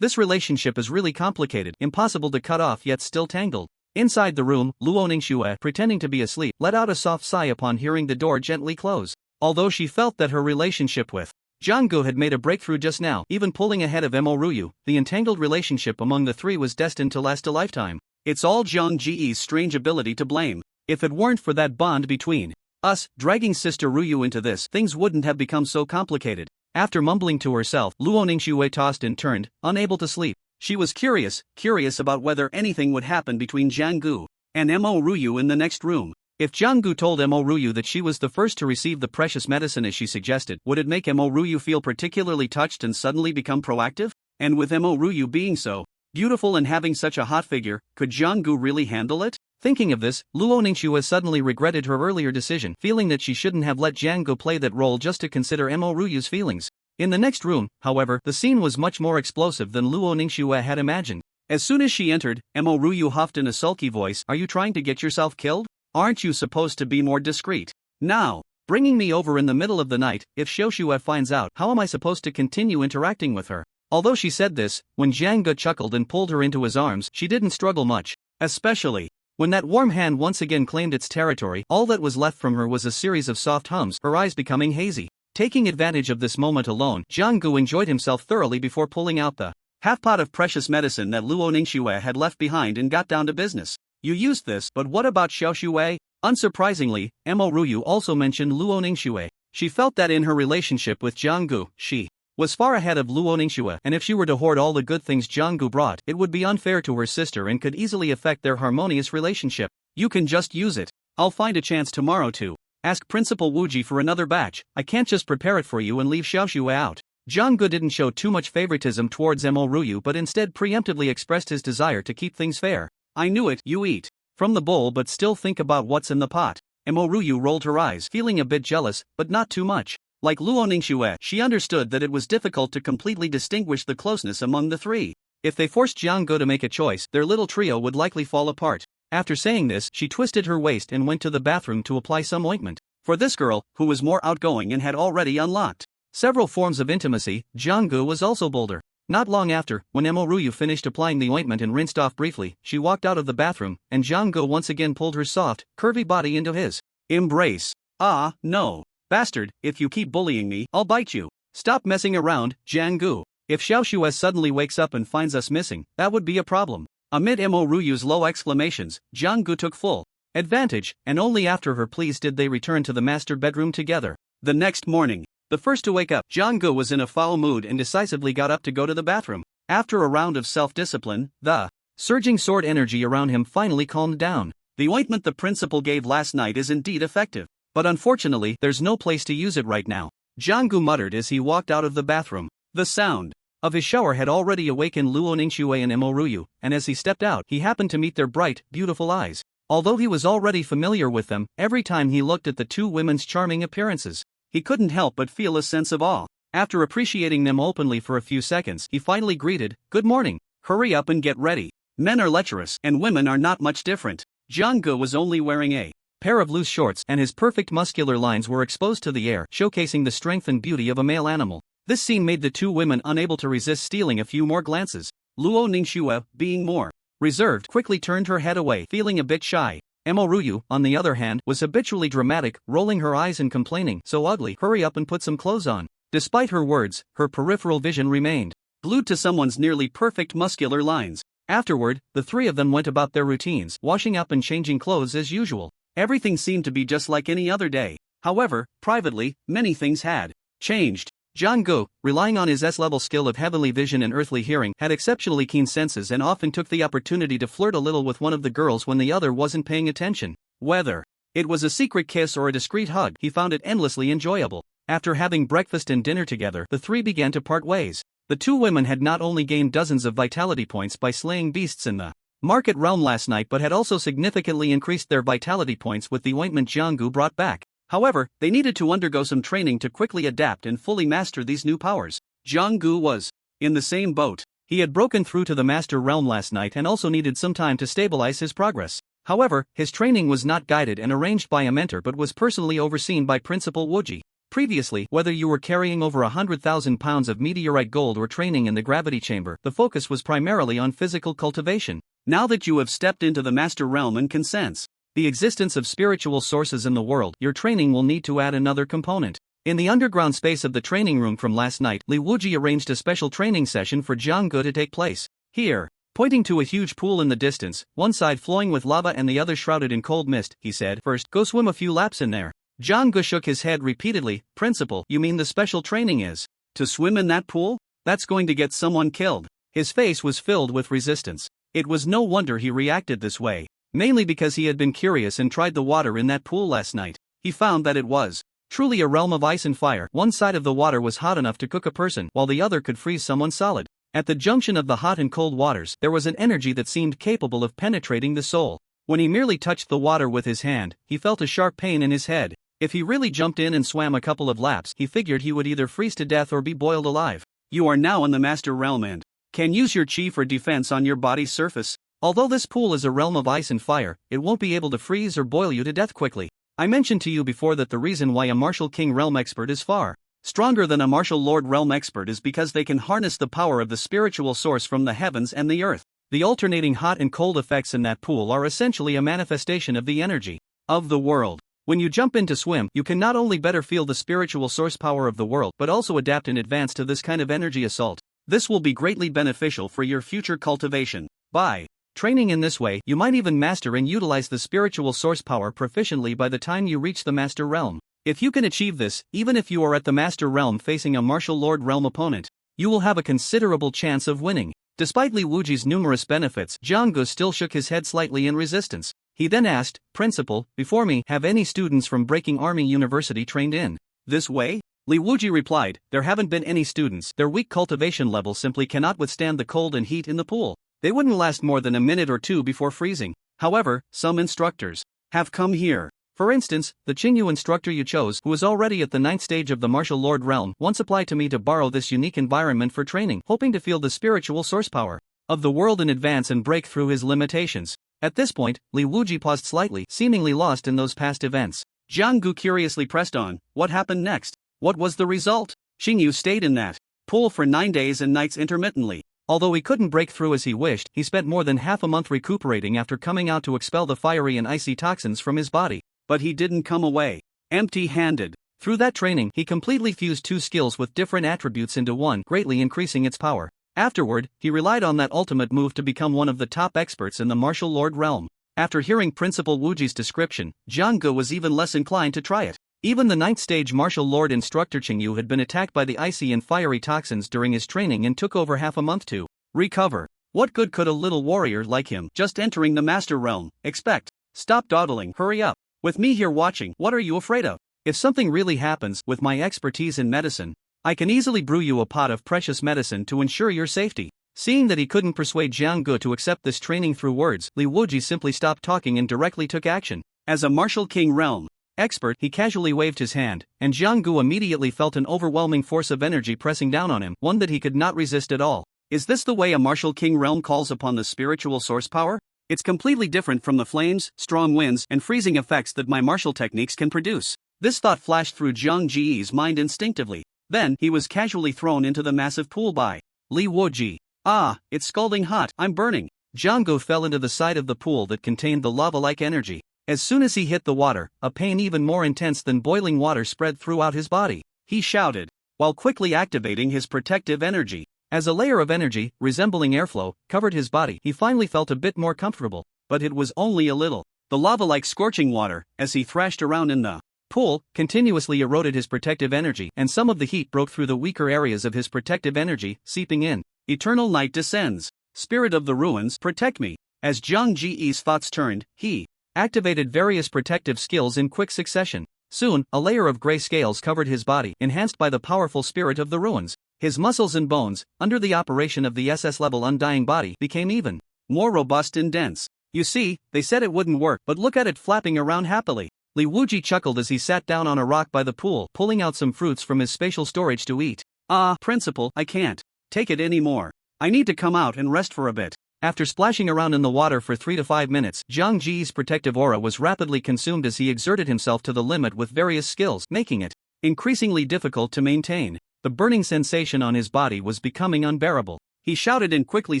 This relationship is really complicated, impossible to cut off yet still tangled. Inside the room, Luo Ningxue, pretending to be asleep, let out a soft sigh upon hearing the door gently close. Although she felt that her relationship with Jang-gu had made a breakthrough just now, even pulling ahead of Imo Ryu, the entangled relationship among the three was destined to last a lifetime. It's all Zhang Ji's strange ability to blame. If it weren't for that bond between us, dragging Sister Ryu into this, things wouldn't have become so complicated. After mumbling to herself, Luo Ningxue tossed and turned, unable to sleep. She was curious about whether anything would happen between Jang-gu and Imo Ryu in the next room. If Jang-gu told Imo Ryu that she was the first to receive the precious medicine as she suggested, would it make Imo Ryu feel particularly touched and suddenly become proactive? And with Imo Ryu being so beautiful and having such a hot figure, could Jang-gu really handle it? Thinking of this, Luo Ningxue suddenly regretted her earlier decision, feeling that she shouldn't have let Jang-gu play that role just to consider Imo Ryu's feelings. In the next room, however, the scene was much more explosive than Luo Ningxue had imagined. As soon as she entered, Imo Ryu huffed in a sulky voice, are you trying to get yourself killed? Aren't you supposed to be more discreet? Now, bringing me over in the middle of the night, if Xiaoxue finds out, how am I supposed to continue interacting with her? Although she said this, when Jang-gu chuckled and pulled her into his arms, she didn't struggle much. Especially when that warm hand once again claimed its territory, all that was left from her was a series of soft hums, her eyes becoming hazy. Taking advantage of this moment alone, Jang-gu enjoyed himself thoroughly before pulling out the half-pot of precious medicine that Luo Ningxue had left behind and got down to business. You used this, but what about Xiaoxue? Unsurprisingly, Imo Ryu also mentioned Luo Ningxue. She felt that in her relationship with Jang-gu, she was far ahead of Luo Ningxue, and if she were to hoard all the good things Jang-gu brought, it would be unfair to her sister and could easily affect their harmonious relationship. You can just use it. I'll find a chance tomorrow to ask Principal Wuji for another batch. I can't just prepare it for you and leave Xiaoxue out. Jang-gu didn't show too much favoritism towards Imo Ryu but instead preemptively expressed his desire to keep things fair. I knew it, you eat from the bowl but still think about what's in the pot. Imo Ryu rolled her eyes, feeling a bit jealous, but not too much. Like Luo Ningxue, she understood that it was difficult to completely distinguish the closeness among the three. If they forced Jang-gu to make a choice, their little trio would likely fall apart. After saying this, she twisted her waist and went to the bathroom to apply some ointment. For this girl, who was more outgoing and had already unlocked several forms of intimacy, Jang-gu was also bolder. Not long after, when Imo Ryu finished applying the ointment and rinsed off briefly, she walked out of the bathroom, and Jang-gu once again pulled her soft, curvy body into his embrace. Ah, no. Bastard, if you keep bullying me, I'll bite you. Stop messing around, Jiang Gu. If Xiaoshuas suddenly wakes up and finds us missing, that would be a problem. Amid Mo Ruyu's low exclamations, Jiang Gu took full advantage, and only after her pleas did they return to the master bedroom together. The next morning, the first to wake up, Jiang Gu was in a foul mood and decisively got up to go to the bathroom. After a round of self-discipline, the surging sword energy around him finally calmed down. The ointment the principal gave last night is indeed effective, but unfortunately there's no place to use it right now, Jiang Gu muttered as he walked out of the bathroom. The sound of his shower had already awakened Luo Ningxue and Mo Ruyu, and as he stepped out he happened to meet their bright, beautiful eyes. Although he was already familiar with them, every time he looked at the two women's charming appearances, he couldn't help but feel a sense of awe. After appreciating them openly for a few seconds, he finally greeted, "Good morning. Hurry up and get ready. Men are lecherous, and women are not much different." Jiang Gu was only wearing a pair of loose shorts, and his perfect muscular lines were exposed to the air, showcasing the strength and beauty of a male animal. This scene made the two women unable to resist stealing a few more glances. Luo Ningxue, being more reserved, quickly turned her head away, feeling a bit shy. Mo Ruyu, on the other hand, was habitually dramatic, rolling her eyes and complaining, "So ugly, hurry up and put some clothes on." Despite her words, her peripheral vision remained glued to someone's nearly perfect muscular lines. Afterward, the three of them went about their routines, washing up and changing clothes as usual. Everything seemed to be just like any other day. However, privately, many things had changed. Jiang Gu, relying on his S-level skill of heavenly vision and earthly hearing, had exceptionally keen senses and often took the opportunity to flirt a little with one of the girls when the other wasn't paying attention. Whether it was a secret kiss or a discreet hug, he found it endlessly enjoyable. After having breakfast and dinner together, the three began to part ways. The two women had not only gained dozens of vitality points by slaying beasts in the market realm last night but had also significantly increased their vitality points with the ointment Jiang Gu brought back. However, they needed to undergo some training to quickly adapt and fully master these new powers. Jiang Gu was in the same boat. He had broken through to the master realm last night and also needed some time to stabilize his progress. However, his training was not guided and arranged by a mentor but was personally overseen by Principal Wuji. Previously, whether you were carrying over 100,000 pounds of meteorite gold or training in the gravity chamber, the focus was primarily on physical cultivation. Now that you have stepped into the master realm and can sense the existence of spiritual sources in the world, your training will need to add another component. In the underground space of the training room from last night, Li Wuji arranged a special training session for Jiang Gu to take place. Here, pointing to a huge pool in the distance, one side flowing with lava and the other shrouded in cold mist, he said, "First, go swim a few laps in there." Jiang Gu shook his head repeatedly. "Principal, you mean the special training is to swim in that pool? That's going to get someone killed." His face was filled with resistance. It was no wonder he reacted this way. Mainly because he had been curious and tried the water in that pool last night. He found that it was truly a realm of ice and fire. One side of the water was hot enough to cook a person, while the other could freeze someone solid. At the junction of the hot and cold waters, there was an energy that seemed capable of penetrating the soul. When he merely touched the water with his hand, he felt a sharp pain in his head. If he really jumped in and swam a couple of laps, he figured he would either freeze to death or be boiled alive. You are now in the master realm and can use your chi for defense on your body's surface. Although this pool is a realm of ice and fire, it won't be able to freeze or boil you to death quickly. I mentioned to you before that the reason why a martial king realm expert is far stronger than a martial lord realm expert is because they can harness the power of the spiritual source from the heavens and the earth. The alternating hot and cold effects in that pool are essentially a manifestation of the energy of the world. When you jump in to swim, you can not only better feel the spiritual source power of the world but also adapt in advance to this kind of energy assault. This will be greatly beneficial for your future cultivation. By training in this way, you might even master and utilize the spiritual source power proficiently by the time you reach the master realm. If you can achieve this, even if you are at the master realm facing a martial lord realm opponent, you will have a considerable chance of winning. Despite Li Wuji's numerous benefits, Jiang Gu still shook his head slightly in resistance. He then asked, "Principal, before me, have any students from Breaking Army University trained in this way?" Li Wuji replied, "There haven't been any students. Their weak cultivation level simply cannot withstand the cold and heat in the pool. They wouldn't last more than a minute or two before freezing. However, some instructors have come here. For instance, the Qingyu instructor you chose, who is already at the 9th stage of the martial lord realm, once applied to me to borrow this unique environment for training, hoping to feel the spiritual source power of the world in advance and break through his limitations." At this point, Li Wuji paused slightly, seemingly lost in those past events. Jiang Gu curiously pressed on, "What happened next? What was the result?" Qingyu stayed in that pool for 9 days and nights intermittently. Although he couldn't break through as he wished, he spent more than half a month recuperating after coming out to expel the fiery and icy toxins from his body. But he didn't come away empty-handed. Through that training, he completely fused two skills with different attributes into one, greatly increasing its power. Afterward, he relied on that ultimate move to become one of the top experts in the martial lord realm. After hearing Principal Wuji's description, Jiang Gu was even less inclined to try it. Even the 9th stage martial lord instructor Qingyu had been attacked by the icy and fiery toxins during his training and took over half a month to recover. What good could a little warrior like him, just entering the master realm, expect? Stop dawdling, hurry up. With me here watching, what are you afraid of? If something really happens, with my expertise in medicine, I can easily brew you a pot of precious medicine to ensure your safety. Seeing that he couldn't persuade Jiang Gu to accept this training through words, Li Wuji simply stopped talking and directly took action. As a martial king realm expert, he casually waved his hand, and Jiang Gu immediately felt an overwhelming force of energy pressing down on him, one that he could not resist at all. Is this the way a martial king realm calls upon the spiritual source power? It's completely different from the flames, strong winds, and freezing effects that my martial techniques can produce. This thought flashed through Jiang Ji's mind instinctively. Then, he was casually thrown into the massive pool by Li Wuji. Ah, it's scalding hot, I'm burning. Jiang Gu fell into the side of the pool that contained the lava-like energy. As soon as he hit the water, a pain even more intense than boiling water spread throughout his body. He shouted, while quickly activating his protective energy. As a layer of energy, resembling airflow, covered his body, he finally felt a bit more comfortable, but it was only a little. The lava-like scorching water, as he thrashed around in the pool, continuously eroded his protective energy, and some of the heat broke through the weaker areas of his protective energy, seeping in. Eternal night descends. Spirit of the ruins, protect me. As Jiang Ji's thoughts turned, he activated various protective skills in quick succession. Soon, a layer of gray scales covered his body, enhanced by the powerful spirit of the ruins. His muscles and bones, under the operation of the SS-level undying body, became even more robust and dense. You see, they said it wouldn't work, but look at it flapping around happily. Li Wuji chuckled as he sat down on a rock by the pool, pulling out some fruits from his spatial storage to eat. Ah, Principal, I can't take it anymore. I need to come out and rest for a bit. After splashing around in the water for 3 to 5 minutes, Jiang Ji's protective aura was rapidly consumed as he exerted himself to the limit with various skills, making it increasingly difficult to maintain. The burning sensation on his body was becoming unbearable. He shouted and quickly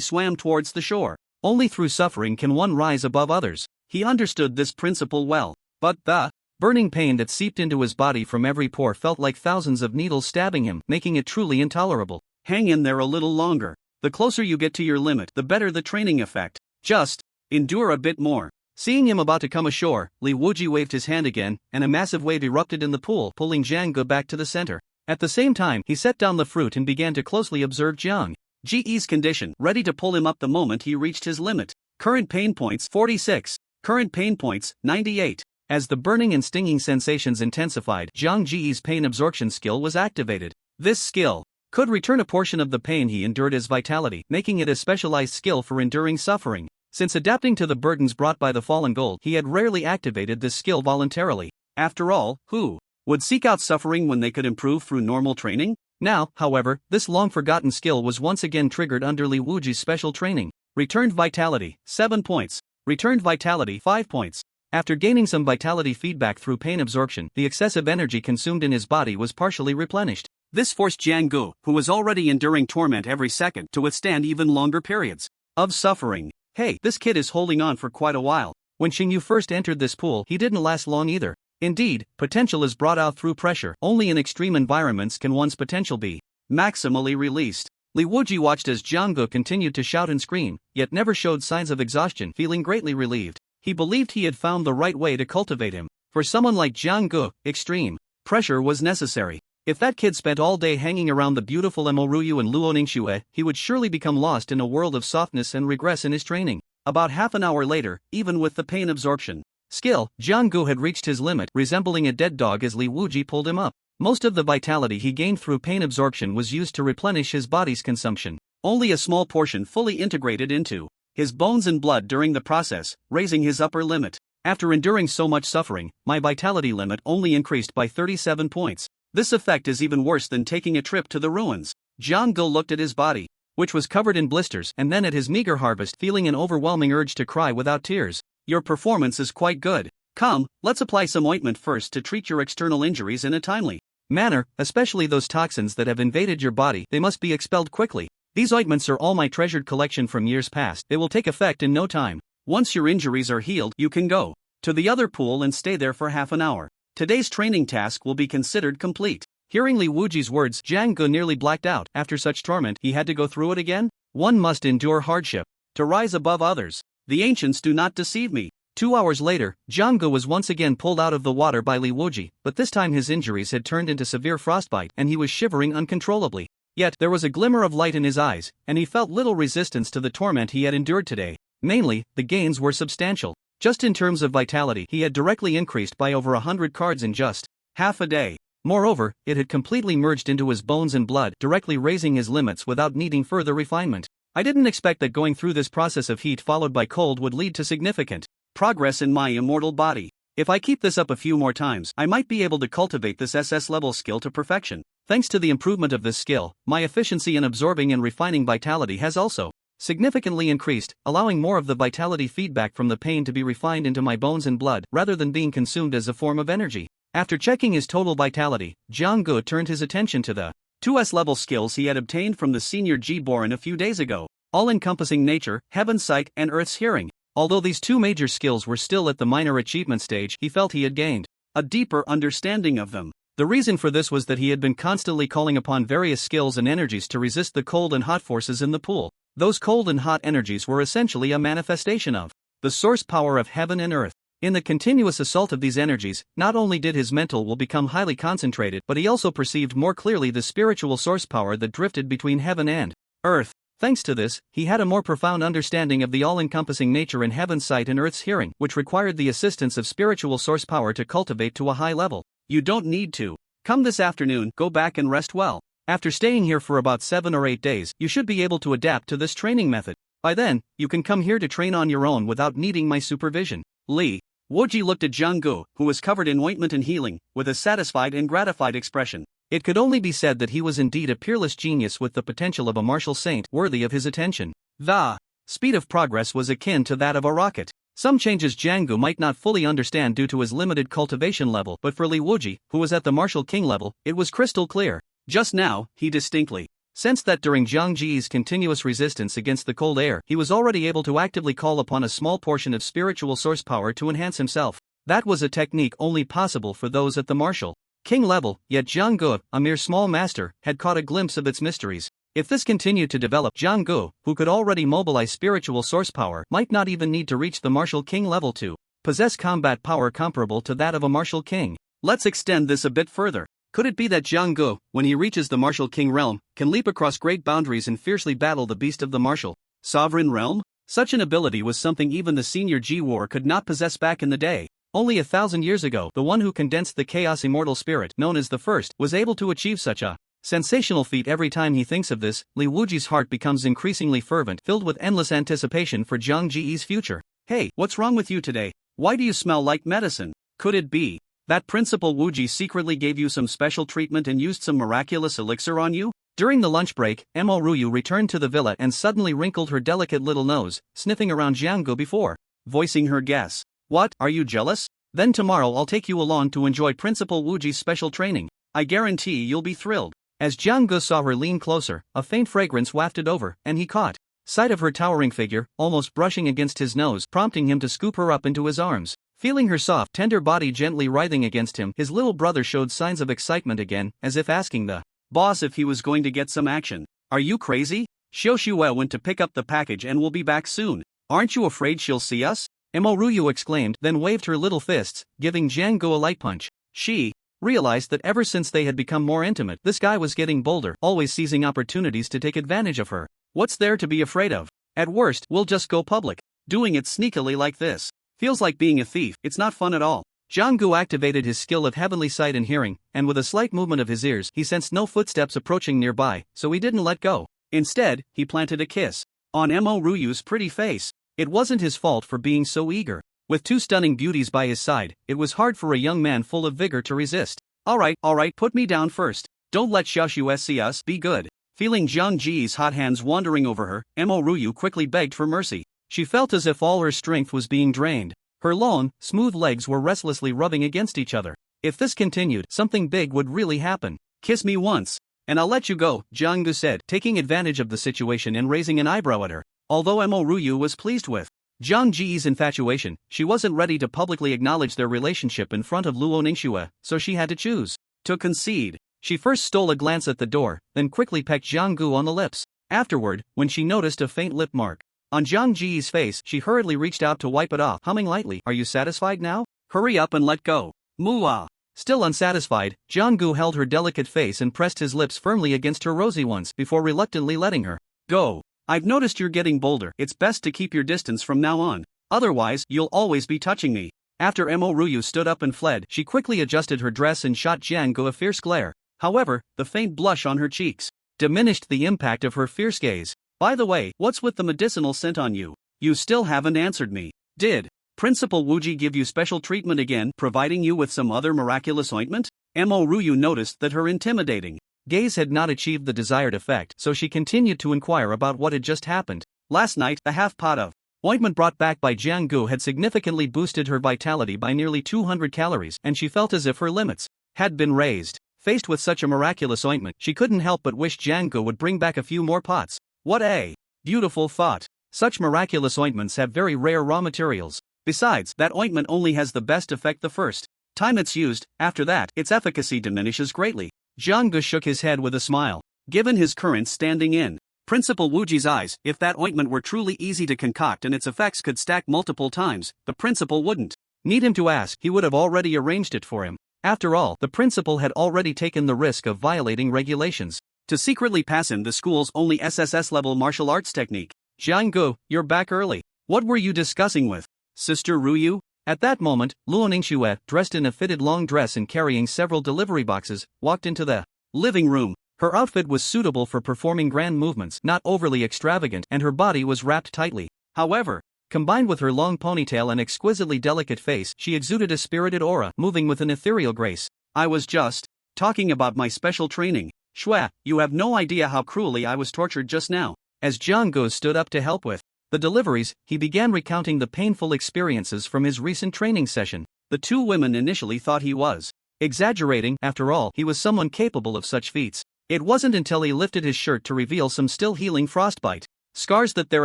swam towards the shore. Only through suffering can one rise above others. He understood this principle well. But the burning pain that seeped into his body from every pore felt like thousands of needles stabbing him, making it truly intolerable. Hang in there a little longer. The closer you get to your limit, the better the training effect. Just endure a bit more. Seeing him about to come ashore, Li Wuji waved his hand again, and a massive wave erupted in the pool, pulling Jiang Gu back to the center. At the same time, he set down the fruit and began to closely observe Jiang Ji's condition, ready to pull him up the moment he reached his limit. Current pain points 46. Current pain points 98. As the burning and stinging sensations intensified, Jiang Ji's pain absorption skill was activated. This skill could return a portion of the pain he endured as vitality, making it a specialized skill for enduring suffering. Since adapting to the burdens brought by the fallen gold, he had rarely activated this skill voluntarily. After all, who would seek out suffering when they could improve through normal training? Now, however, this long-forgotten skill was once again triggered under Li Wuji's special training. Returned vitality, 7 points. Returned vitality, 5 points. After gaining some vitality feedback through pain absorption, the excessive energy consumed in his body was partially replenished. This forced Jiang Gu, who was already enduring torment every second, to withstand even longer periods of suffering. Hey, this kid is holding on for quite a while. When Xingyu first entered this pool, he didn't last long either. Indeed, potential is brought out through pressure. Only in extreme environments can one's potential be maximally released. Li Wuji watched as Jiang Gu continued to shout and scream, yet never showed signs of exhaustion, feeling greatly relieved. He believed he had found the right way to cultivate him. For someone like Jiang Gu, extreme pressure was necessary. If that kid spent all day hanging around the beautiful Emoruyu and Luoningshue, he would surely become lost in a world of softness and regress in his training. About half an hour later, even with the pain absorption skill, Jiang Gu had reached his limit, resembling a dead dog as Li Wuji pulled him up. Most of the vitality he gained through pain absorption was used to replenish his body's consumption. Only a small portion fully integrated into his bones and blood during the process, raising his upper limit. After enduring so much suffering, my vitality limit only increased by 37 points. This effect is even worse than taking a trip to the ruins. Jiang Gu looked at his body, which was covered in blisters, and then at his meager harvest, feeling an overwhelming urge to cry without tears. Your performance is quite good. Come, let's apply some ointment first to treat your external injuries in a timely manner, especially those toxins that have invaded your body. They must be expelled quickly. These ointments are all my treasured collection from years past. They will take effect in no time. Once your injuries are healed, you can go to the other pool and stay there for half an hour. Today's training task will be considered complete. Hearing Li Wuji's words, Jiang Ge nearly blacked out. After such torment, he had to go through it again? One must endure hardship to rise above others. The ancients do not deceive me. 2 hours later, Jiang Ge was once again pulled out of the water by Li Wuji, but this time his injuries had turned into severe frostbite and he was shivering uncontrollably. Yet, there was a glimmer of light in his eyes, and he felt little resistance to the torment he had endured today. Mainly, the gains were substantial. Just in terms of vitality, he had directly increased by over 100 cards in just half a day. Moreover, it had completely merged into his bones and blood, directly raising his limits without needing further refinement. I didn't expect that going through this process of heat followed by cold would lead to significant progress in my immortal body. If I keep this up a few more times, I might be able to cultivate this SS level skill to perfection. Thanks to the improvement of this skill, my efficiency in absorbing and refining vitality has also significantly increased, allowing more of the vitality feedback from the pain to be refined into my bones and blood rather than being consumed as a form of energy. After checking his total vitality, Jiang Ge turned his attention to the 2S level skills he had obtained from the senior G-Boran a few days ago, all-encompassing nature, heaven's sight, and earth's hearing. Although these two major skills were still at the minor achievement stage, he felt he had gained a deeper understanding of them. The reason for this was that he had been constantly calling upon various skills and energies to resist the cold and hot forces in the pool. Those cold and hot energies were essentially a manifestation of the source power of heaven and earth. In the continuous assault of these energies, not only did his mental will become highly concentrated, but he also perceived more clearly the spiritual source power that drifted between heaven and earth. Thanks to this, he had a more profound understanding of the all-encompassing nature in heaven's sight and earth's hearing, which required the assistance of spiritual source power to cultivate to a high level. You don't need to come this afternoon, go back and rest well. After staying here for about 7 or 8 days, you should be able to adapt to this training method. By then, you can come here to train on your own without needing my supervision. Li Wuji looked at Jiang Ge, who was covered in ointment and healing, with a satisfied and gratified expression. It could only be said that he was indeed a peerless genius with the potential of a martial saint, worthy of his attention. The speed of progress was akin to that of a rocket. Some changes Jiang Ge might not fully understand due to his limited cultivation level, but for Li Wuji, who was at the martial king level, it was crystal clear. Just now, he distinctly sensed that during Jiang Ji's continuous resistance against the cold air, he was already able to actively call upon a small portion of spiritual source power to enhance himself. That was a technique only possible for those at the martial king level, yet Jiang Ge, a mere small master, had caught a glimpse of its mysteries. If this continued to develop, Jiang Ge, who could already mobilize spiritual source power, might not even need to reach the martial king level to possess combat power comparable to that of a martial king. Let's extend this a bit further. Could it be that Jiang Ge, when he reaches the martial king realm, can leap across great boundaries and fiercely battle the beast of the martial sovereign realm? Such an ability was something even the senior G-War could not possess back in the day. Only 1,000 years ago, the one who condensed the chaos immortal spirit, known as the First, was able to achieve such a sensational feat. Every time he thinks of this, Li Wuji's heart becomes increasingly fervent, filled with endless anticipation for Jiang Ji's future. Hey, what's wrong with you today? Why do you smell like medicine? Could it be that Principal Wuji secretly gave you some special treatment and used some miraculous elixir on you? During the lunch break, Mo Ruyu returned to the villa and suddenly wrinkled her delicate little nose, sniffing around Jiang Ge before voicing her guess. What, are you jealous? Then tomorrow I'll take you along to enjoy Principal Wuji's special training. I guarantee you'll be thrilled. As Jiang Ge saw her lean closer, a faint fragrance wafted over, and he caught sight of her towering figure, almost brushing against his nose, prompting him to scoop her up into his arms. Feeling her soft, tender body gently writhing against him, his little brother showed signs of excitement again, as if asking the boss if he was going to get some action. Are you crazy? Xiao Shuai went to pick up the package and will be back soon. Aren't you afraid she'll see us? Mo Ruyu exclaimed, then waved her little fists, giving Jiang Ge a light punch. She realized that ever since they had become more intimate, this guy was getting bolder, always seizing opportunities to take advantage of her. What's there to be afraid of? At worst, we'll just go public. Doing it sneakily like this feels like being a thief. It's not fun at all. Jiang Ge activated his skill of heavenly sight and hearing, and with a slight movement of his ears, he sensed no footsteps approaching nearby, so he didn't let go. Instead, he planted a kiss on Mo Ruyu's pretty face. It wasn't his fault for being so eager. With two stunning beauties by his side, it was hard for a young man full of vigor to resist. Alright, put me down first. Don't let Xiaoshu see us, be good. Feeling Jiang Ji's hot hands wandering over her, Mo Ruyu quickly begged for mercy. She felt as if all her strength was being drained. Her long, smooth legs were restlessly rubbing against each other. If this continued, something big would really happen. Kiss me once, and I'll let you go, Jiang Ge said, taking advantage of the situation and raising an eyebrow at her. Although Mo Ruyu was pleased with Jiang Ji's infatuation, she wasn't ready to publicly acknowledge their relationship in front of Luo Ningxue, so she had to choose. To concede, she first stole a glance at the door, then quickly pecked Jiang Gu on the lips. Afterward, when she noticed a faint lip mark on Jiang Ji's face, she hurriedly reached out to wipe it off, humming lightly, "Are you satisfied now? Hurry up and let go." Mua. Still unsatisfied, Jiang Gu held her delicate face and pressed his lips firmly against her rosy ones before reluctantly letting her go. "I've noticed you're getting bolder. It's best to keep your distance from now on. Otherwise, you'll always be touching me." After Mo Ruyu stood up and fled, she quickly adjusted her dress and shot Jiang Gu a fierce glare. However, the faint blush on her cheeks diminished the impact of her fierce gaze. "By the way, what's with the medicinal scent on you? You still haven't answered me. Did Principal Wuji give you special treatment again, providing you with some other miraculous ointment?" Mo Ruyu noticed that her intimidating gaze had not achieved the desired effect, so she continued to inquire about what had just happened. Last night, a half pot of ointment brought back by Jiang Gu had significantly boosted her vitality by nearly 200 calories, and she felt as if her limits had been raised. Faced with such a miraculous ointment, she couldn't help but wish Jiang Gu would bring back a few more pots. What a beautiful thought. Such miraculous ointments have very rare raw materials. Besides, that ointment only has the best effect the first time it's used. After that, its efficacy diminishes greatly. Jiang Gu shook his head with a smile. Given his current standing in Principal Wuji's eyes, if that ointment were truly easy to concoct and its effects could stack multiple times, the principal wouldn't need him to ask, he would have already arranged it for him. After all, the principal had already taken the risk of violating regulations to secretly pass him the school's only SSS-level martial arts technique. "Jiang Gu, you're back early. What were you discussing with Sister Ruyu?" At that moment, Luo Ningxue, dressed in a fitted long dress and carrying several delivery boxes, walked into the living room. Her outfit was suitable for performing grand movements, not overly extravagant, and her body was wrapped tightly. However, combined with her long ponytail and exquisitely delicate face, she exuded a spirited aura, moving with an ethereal grace. "I was just talking about my special training. Shua, you have no idea how cruelly I was tortured just now." As Jiang Gu stood up to help with the deliveries, he began recounting the painful experiences from his recent training session. The two women initially thought he was exaggerating. After all, he was someone capable of such feats. It wasn't until he lifted his shirt to reveal some still healing frostbite scars that their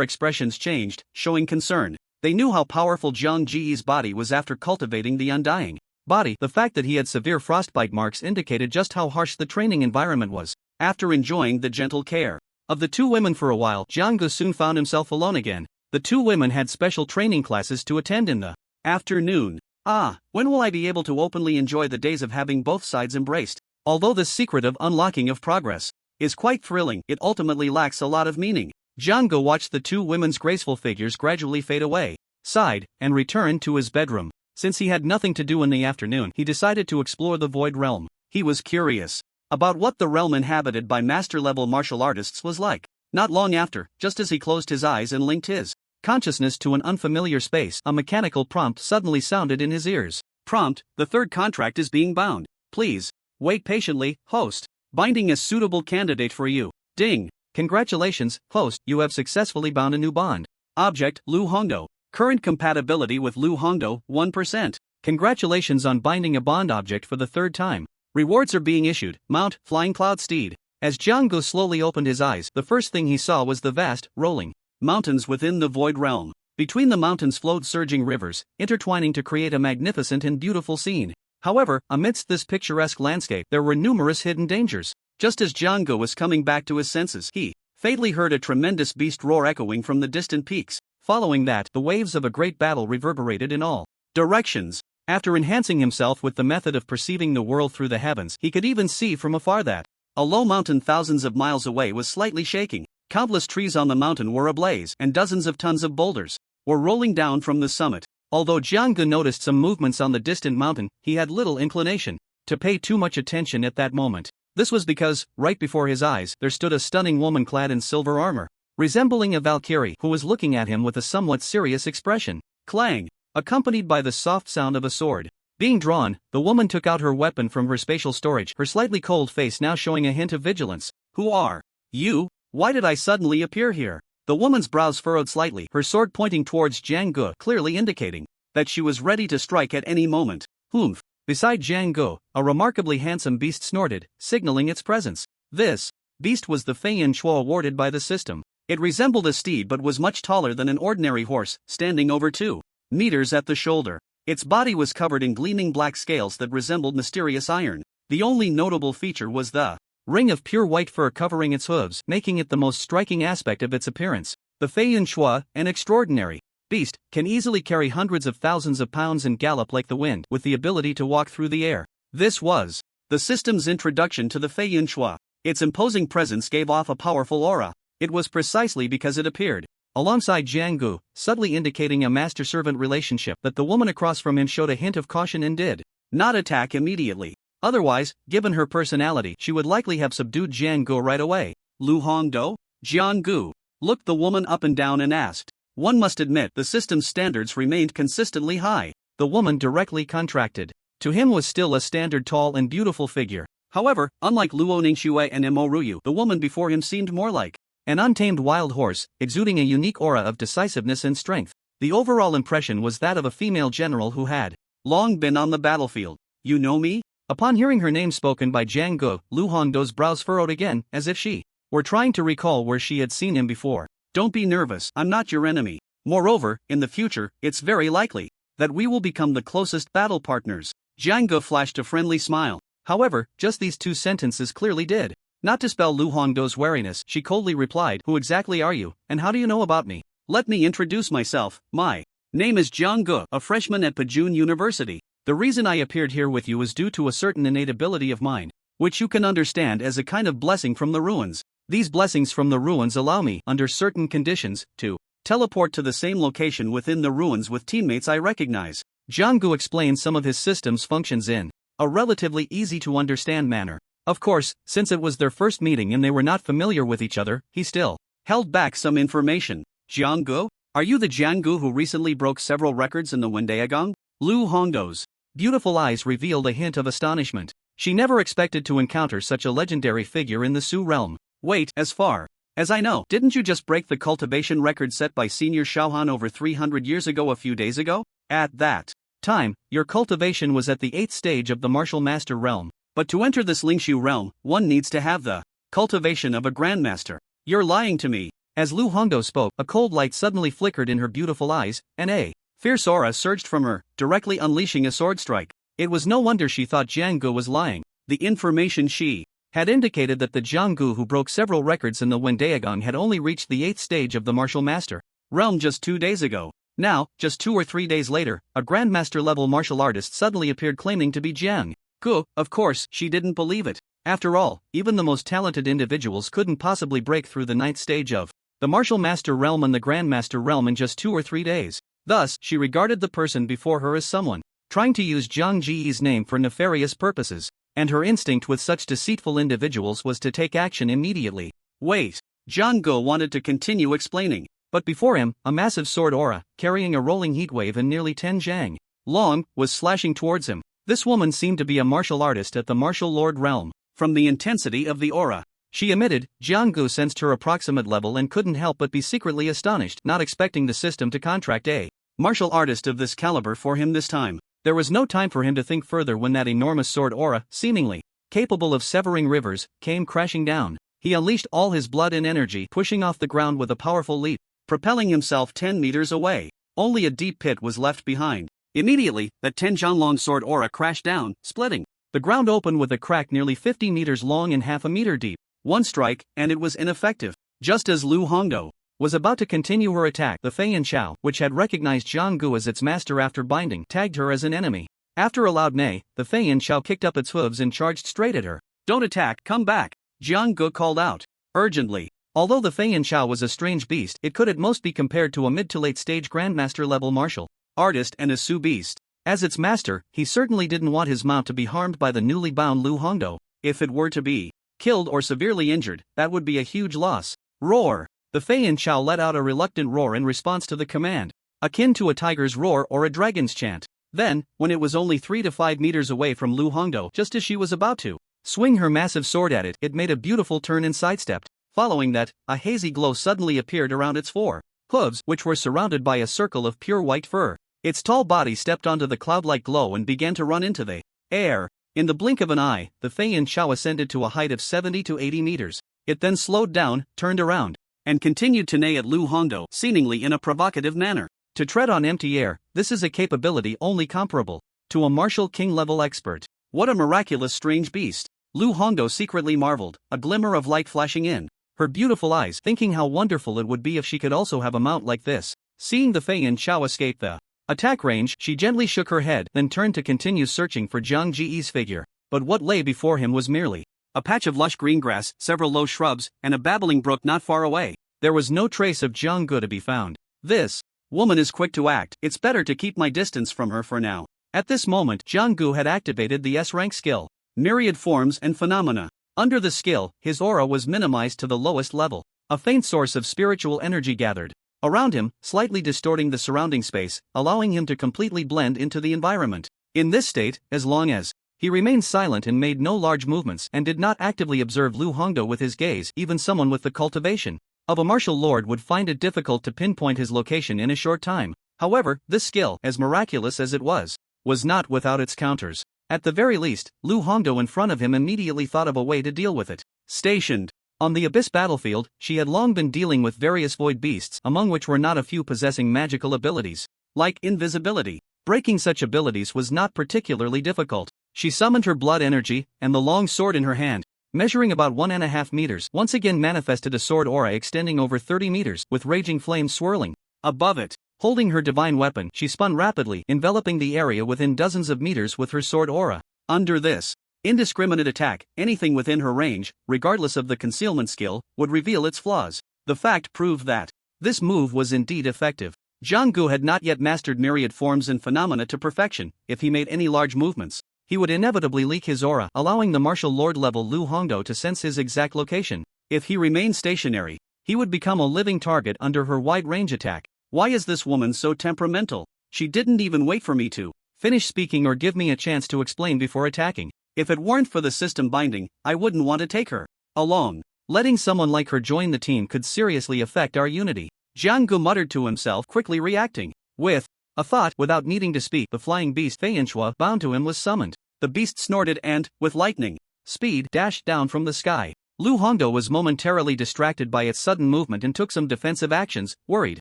expressions changed, showing concern. They knew how powerful Jiang Ji's body was after cultivating the undying body. The fact that he had severe frostbite marks indicated just how harsh the training environment was. After enjoying the gentle care of the two women for a while, Jiang Gu soon found himself alone again. The two women had special training classes to attend in the afternoon. When will I be able to openly enjoy the days of having both sides embraced? Although the secret of unlocking of progress is quite thrilling, it ultimately lacks a lot of meaning. Jiang Gu watched the two women's graceful figures gradually fade away, sighed, and returned to his bedroom. Since he had nothing to do in the afternoon, he decided to explore the Void Realm. He was curious about what the realm inhabited by master-level martial artists was like. Not long after, just as he closed his eyes and linked his consciousness to an unfamiliar space, a mechanical prompt suddenly sounded in his ears. "Prompt, the third contract is being bound. Please wait patiently, host. Binding a suitable candidate for you. Ding. Congratulations, host, you have successfully bound a new bond. Object, Lu Hongdo. Current compatibility with Lu Hongdo, 1%. Congratulations on binding a bond object for the third time. Rewards are being issued. Mount, Flying Cloud Steed." As Jiang Gu slowly opened his eyes, the first thing he saw was the vast, rolling mountains within the Void Realm. Between the mountains flowed surging rivers, intertwining to create a magnificent and beautiful scene. However, amidst this picturesque landscape, there were numerous hidden dangers. Just as Jiang Gu was coming back to his senses, he fatally heard a tremendous beast roar echoing from the distant peaks. Following that, the waves of a great battle reverberated in all directions. After enhancing himself with the method of perceiving the world through the heavens, he could even see from afar that a low mountain thousands of miles away was slightly shaking. Countless trees on the mountain were ablaze, and dozens of tons of boulders were rolling down from the summit. Although Jiang Gu noticed some movements on the distant mountain, he had little inclination to pay too much attention at that moment. This was because, right before his eyes, there stood a stunning woman clad in silver armor, resembling a valkyrie, who was looking at him with a somewhat serious expression. Clang! Accompanied by the soft sound of a sword being drawn, the woman took out her weapon from her spatial storage, her slightly cold face now showing a hint of vigilance. "Who are you? Why did I suddenly appear here?" The woman's brows furrowed slightly, her sword pointing towards Jiang Gu, clearly indicating that she was ready to strike at any moment. "Humph." Beside Jiang Gu, a remarkably handsome beast snorted, signaling its presence. This beast was the Feiyan Chuo awarded by the system. It resembled a steed but was much taller than an ordinary horse, standing over 2 meters at the shoulder. Its body was covered in gleaming black scales that resembled mysterious iron. The only notable feature was the ring of pure white fur covering its hooves, making it the most striking aspect of its appearance. The Fei Yunxua, an extraordinary beast, can easily carry hundreds of thousands of pounds and gallop like the wind, with the ability to walk through the air. This was the system's introduction to the Fei Yunxua. Its imposing presence gave off a powerful aura. It was precisely because it appeared alongside Jiang Gu, subtly indicating a master-servant relationship, that the woman across from him showed a hint of caution and did not attack immediately. Otherwise, given her personality, she would likely have subdued Jiang Gu right away. Lu Hongdou? Jiang Gu looked the woman up and down and asked. One must admit the system's standards remained consistently high. The woman directly contracted. To him was still a standard tall and beautiful figure. However, unlike Luo Ningxue and Mo Ruyu, the woman before him seemed more like an untamed wild horse, exuding a unique aura of decisiveness and strength. The overall impression was that of a female general who had long been on the battlefield. You know me? Upon hearing her name spoken by Jiang Gu, Lu Hongdou's brows furrowed again, as if she were trying to recall where she had seen him before. Don't be nervous, I'm not your enemy. Moreover, in the future, it's very likely that we will become the closest battle partners. Jiang Gu flashed a friendly smile. However, just these 2 sentences clearly did not dispel Lu Hongdou's wariness. She coldly replied, Who exactly are you, and how do you know about me? Let me introduce myself. My name is Jiang Gu, a freshman at Pajun University. The reason I appeared here with you is due to a certain innate ability of mine, which you can understand as a kind of blessing from the ruins. These blessings from the ruins allow me, under certain conditions, to teleport to the same location within the ruins with teammates I recognize. Jiang Gu explained some of his system's functions in a relatively easy-to-understand manner. Of course, since it was their first meeting and they were not familiar with each other, he still held back some information. Jiang Gu? Are you the Jiang Gu who recently broke several records in the Wendaegang? Lu Hongdou's beautiful eyes revealed a hint of astonishment. She never expected to encounter such a legendary figure in the Su realm. Wait, as far as I know, didn't you just break the cultivation record set by Senior Shaohan over 300 years ago a few days ago? At that time, your cultivation was at the 8th stage of the Martial Master realm. But to enter this Lingshu realm, one needs to have the cultivation of a Grandmaster. You're lying to me. As Lu Hongdou spoke, a cold light suddenly flickered in her beautiful eyes, and a fierce aura surged from her, directly unleashing a sword strike. It was no wonder she thought Jiang Gu was lying. The information she had indicated that the Jiang Gu who broke several records in the Wendaegang had only reached the 8th stage of the Martial Master realm just 2 days ago. Now, just 2 or 3 days later, a Grandmaster-level martial artist suddenly appeared claiming to be Jiang Gu. Of course, she didn't believe it. After all, even the most talented individuals couldn't possibly break through the 9th stage of the Martial Master realm and the Grandmaster realm in just 2 or 3 days. Thus, she regarded the person before her as someone trying to use Zhang Ji's name for nefarious purposes, and her instinct with such deceitful individuals was to take action immediately. Wait, Jiang Gu wanted to continue explaining, but before him, a massive sword aura, carrying a rolling heatwave and nearly 10 zhang long, was slashing towards him. This woman seemed to be a martial artist at the Martial Lord realm. From the intensity of the aura she emitted, Jiang Gu sensed her approximate level and couldn't help but be secretly astonished, not expecting the system to contract a martial artist of this caliber for him this time. There was no time for him to think further when that enormous sword aura, seemingly capable of severing rivers, came crashing down. He unleashed all his blood and energy, pushing off the ground with a powerful leap, propelling himself 10 meters away. Only a deep pit was left behind. Immediately, that 10-zhang-long sword aura crashed down, splitting the ground open with a crack nearly 50 meters long and half a meter deep. One strike, and it was ineffective. Just as Lu Hongdou was about to continue her attack, the Fei Yanchao, which had recognized Jiang Gu as its master after binding, tagged her as an enemy. After a loud neigh, the Fei Yanchao kicked up its hooves and charged straight at her. Don't attack, come back! Jiang Gu called out urgently. Although the Fei Yanchao was a strange beast, it could at most be compared to a mid to late stage Grandmaster-level martial artist and a Su beast. As its master, he certainly didn't want his mount to be harmed by the newly bound Lu Hongdou. If it were to be killed or severely injured, that would be a huge loss. Roar! The Fei Yanchao let out a reluctant roar in response to the command, akin to a tiger's roar or a dragon's chant. Then, when it was only 3 to 5 meters away from Lu Hongdou, just as she was about to swing her massive sword at it, it made a beautiful turn and sidestepped. Following that, a hazy glow suddenly appeared around its 4 hooves, which were surrounded by a circle of pure white fur. Its tall body stepped onto the cloud-like glow and began to run into the air. In the blink of an eye, the Fei Yanchao ascended to a height of 70 to 80 meters. It then slowed down, turned around, and continued to neigh at Lu Hongdo, seemingly in a provocative manner. To tread on empty air, this is a capability only comparable to a martial king-level expert. What a miraculous strange beast. Lu Hongdo secretly marveled, a glimmer of light flashing in her beautiful eyes, thinking how wonderful it would be if she could also have a mount like this. Seeing the Fei and Chao escape the attack range, she gently shook her head, then turned to continue searching for Jiang Ji's figure. But what lay before him was merely a patch of lush green grass, several low shrubs, and a babbling brook not far away. There was no trace of Jiang Gu to be found. This woman is quick to act. It's better to keep my distance from her for now. At this moment, Jiang Gu had activated the S-rank skill, Myriad Forms and Phenomena. Under the skill, his aura was minimized to the lowest level. A faint source of spiritual energy gathered around him, slightly distorting the surrounding space, allowing him to completely blend into the environment. In this state, as long as he remained silent and made no large movements and did not actively observe Lu Hongdo with his gaze, even someone with the cultivation of a martial lord would find it difficult to pinpoint his location in a short time. However, this skill, as miraculous as it was not without its counters. At the very least, Lu Hongdo in front of him immediately thought of a way to deal with it. Stationed on the Abyss battlefield, she had long been dealing with various void beasts, among which were not a few possessing magical abilities, like invisibility. Breaking such abilities was not particularly difficult. She summoned her blood energy, and the long sword in her hand, measuring about 1.5 meters, once again manifested a sword aura extending over 30 meters, with raging flames swirling above it. Holding her divine weapon, she spun rapidly, enveloping the area within dozens of meters with her sword aura. Under this indiscriminate attack, anything within her range, regardless of the concealment skill, would reveal its flaws. The fact proved that this move was indeed effective. Jiang Gu had not yet mastered myriad forms and phenomena to perfection. If he made any large movements, he would inevitably leak his aura, allowing the martial lord level Lu Hongdo to sense his exact location. If he remained stationary, he would become a living target under her wide-range attack. Why is this woman so temperamental? She didn't even wait for me to finish speaking or give me a chance to explain before attacking. If it weren't for the system binding, I wouldn't want to take her along. Letting someone like her join the team could seriously affect our unity. Jiang Gu muttered to himself, quickly reacting with a thought. Without needing to speak, the flying beast Fei Yanxue bound to him was summoned. The beast snorted and, with lightning speed, dashed down from the sky. Lu Hongdo was momentarily distracted by its sudden movement and took some defensive actions, worried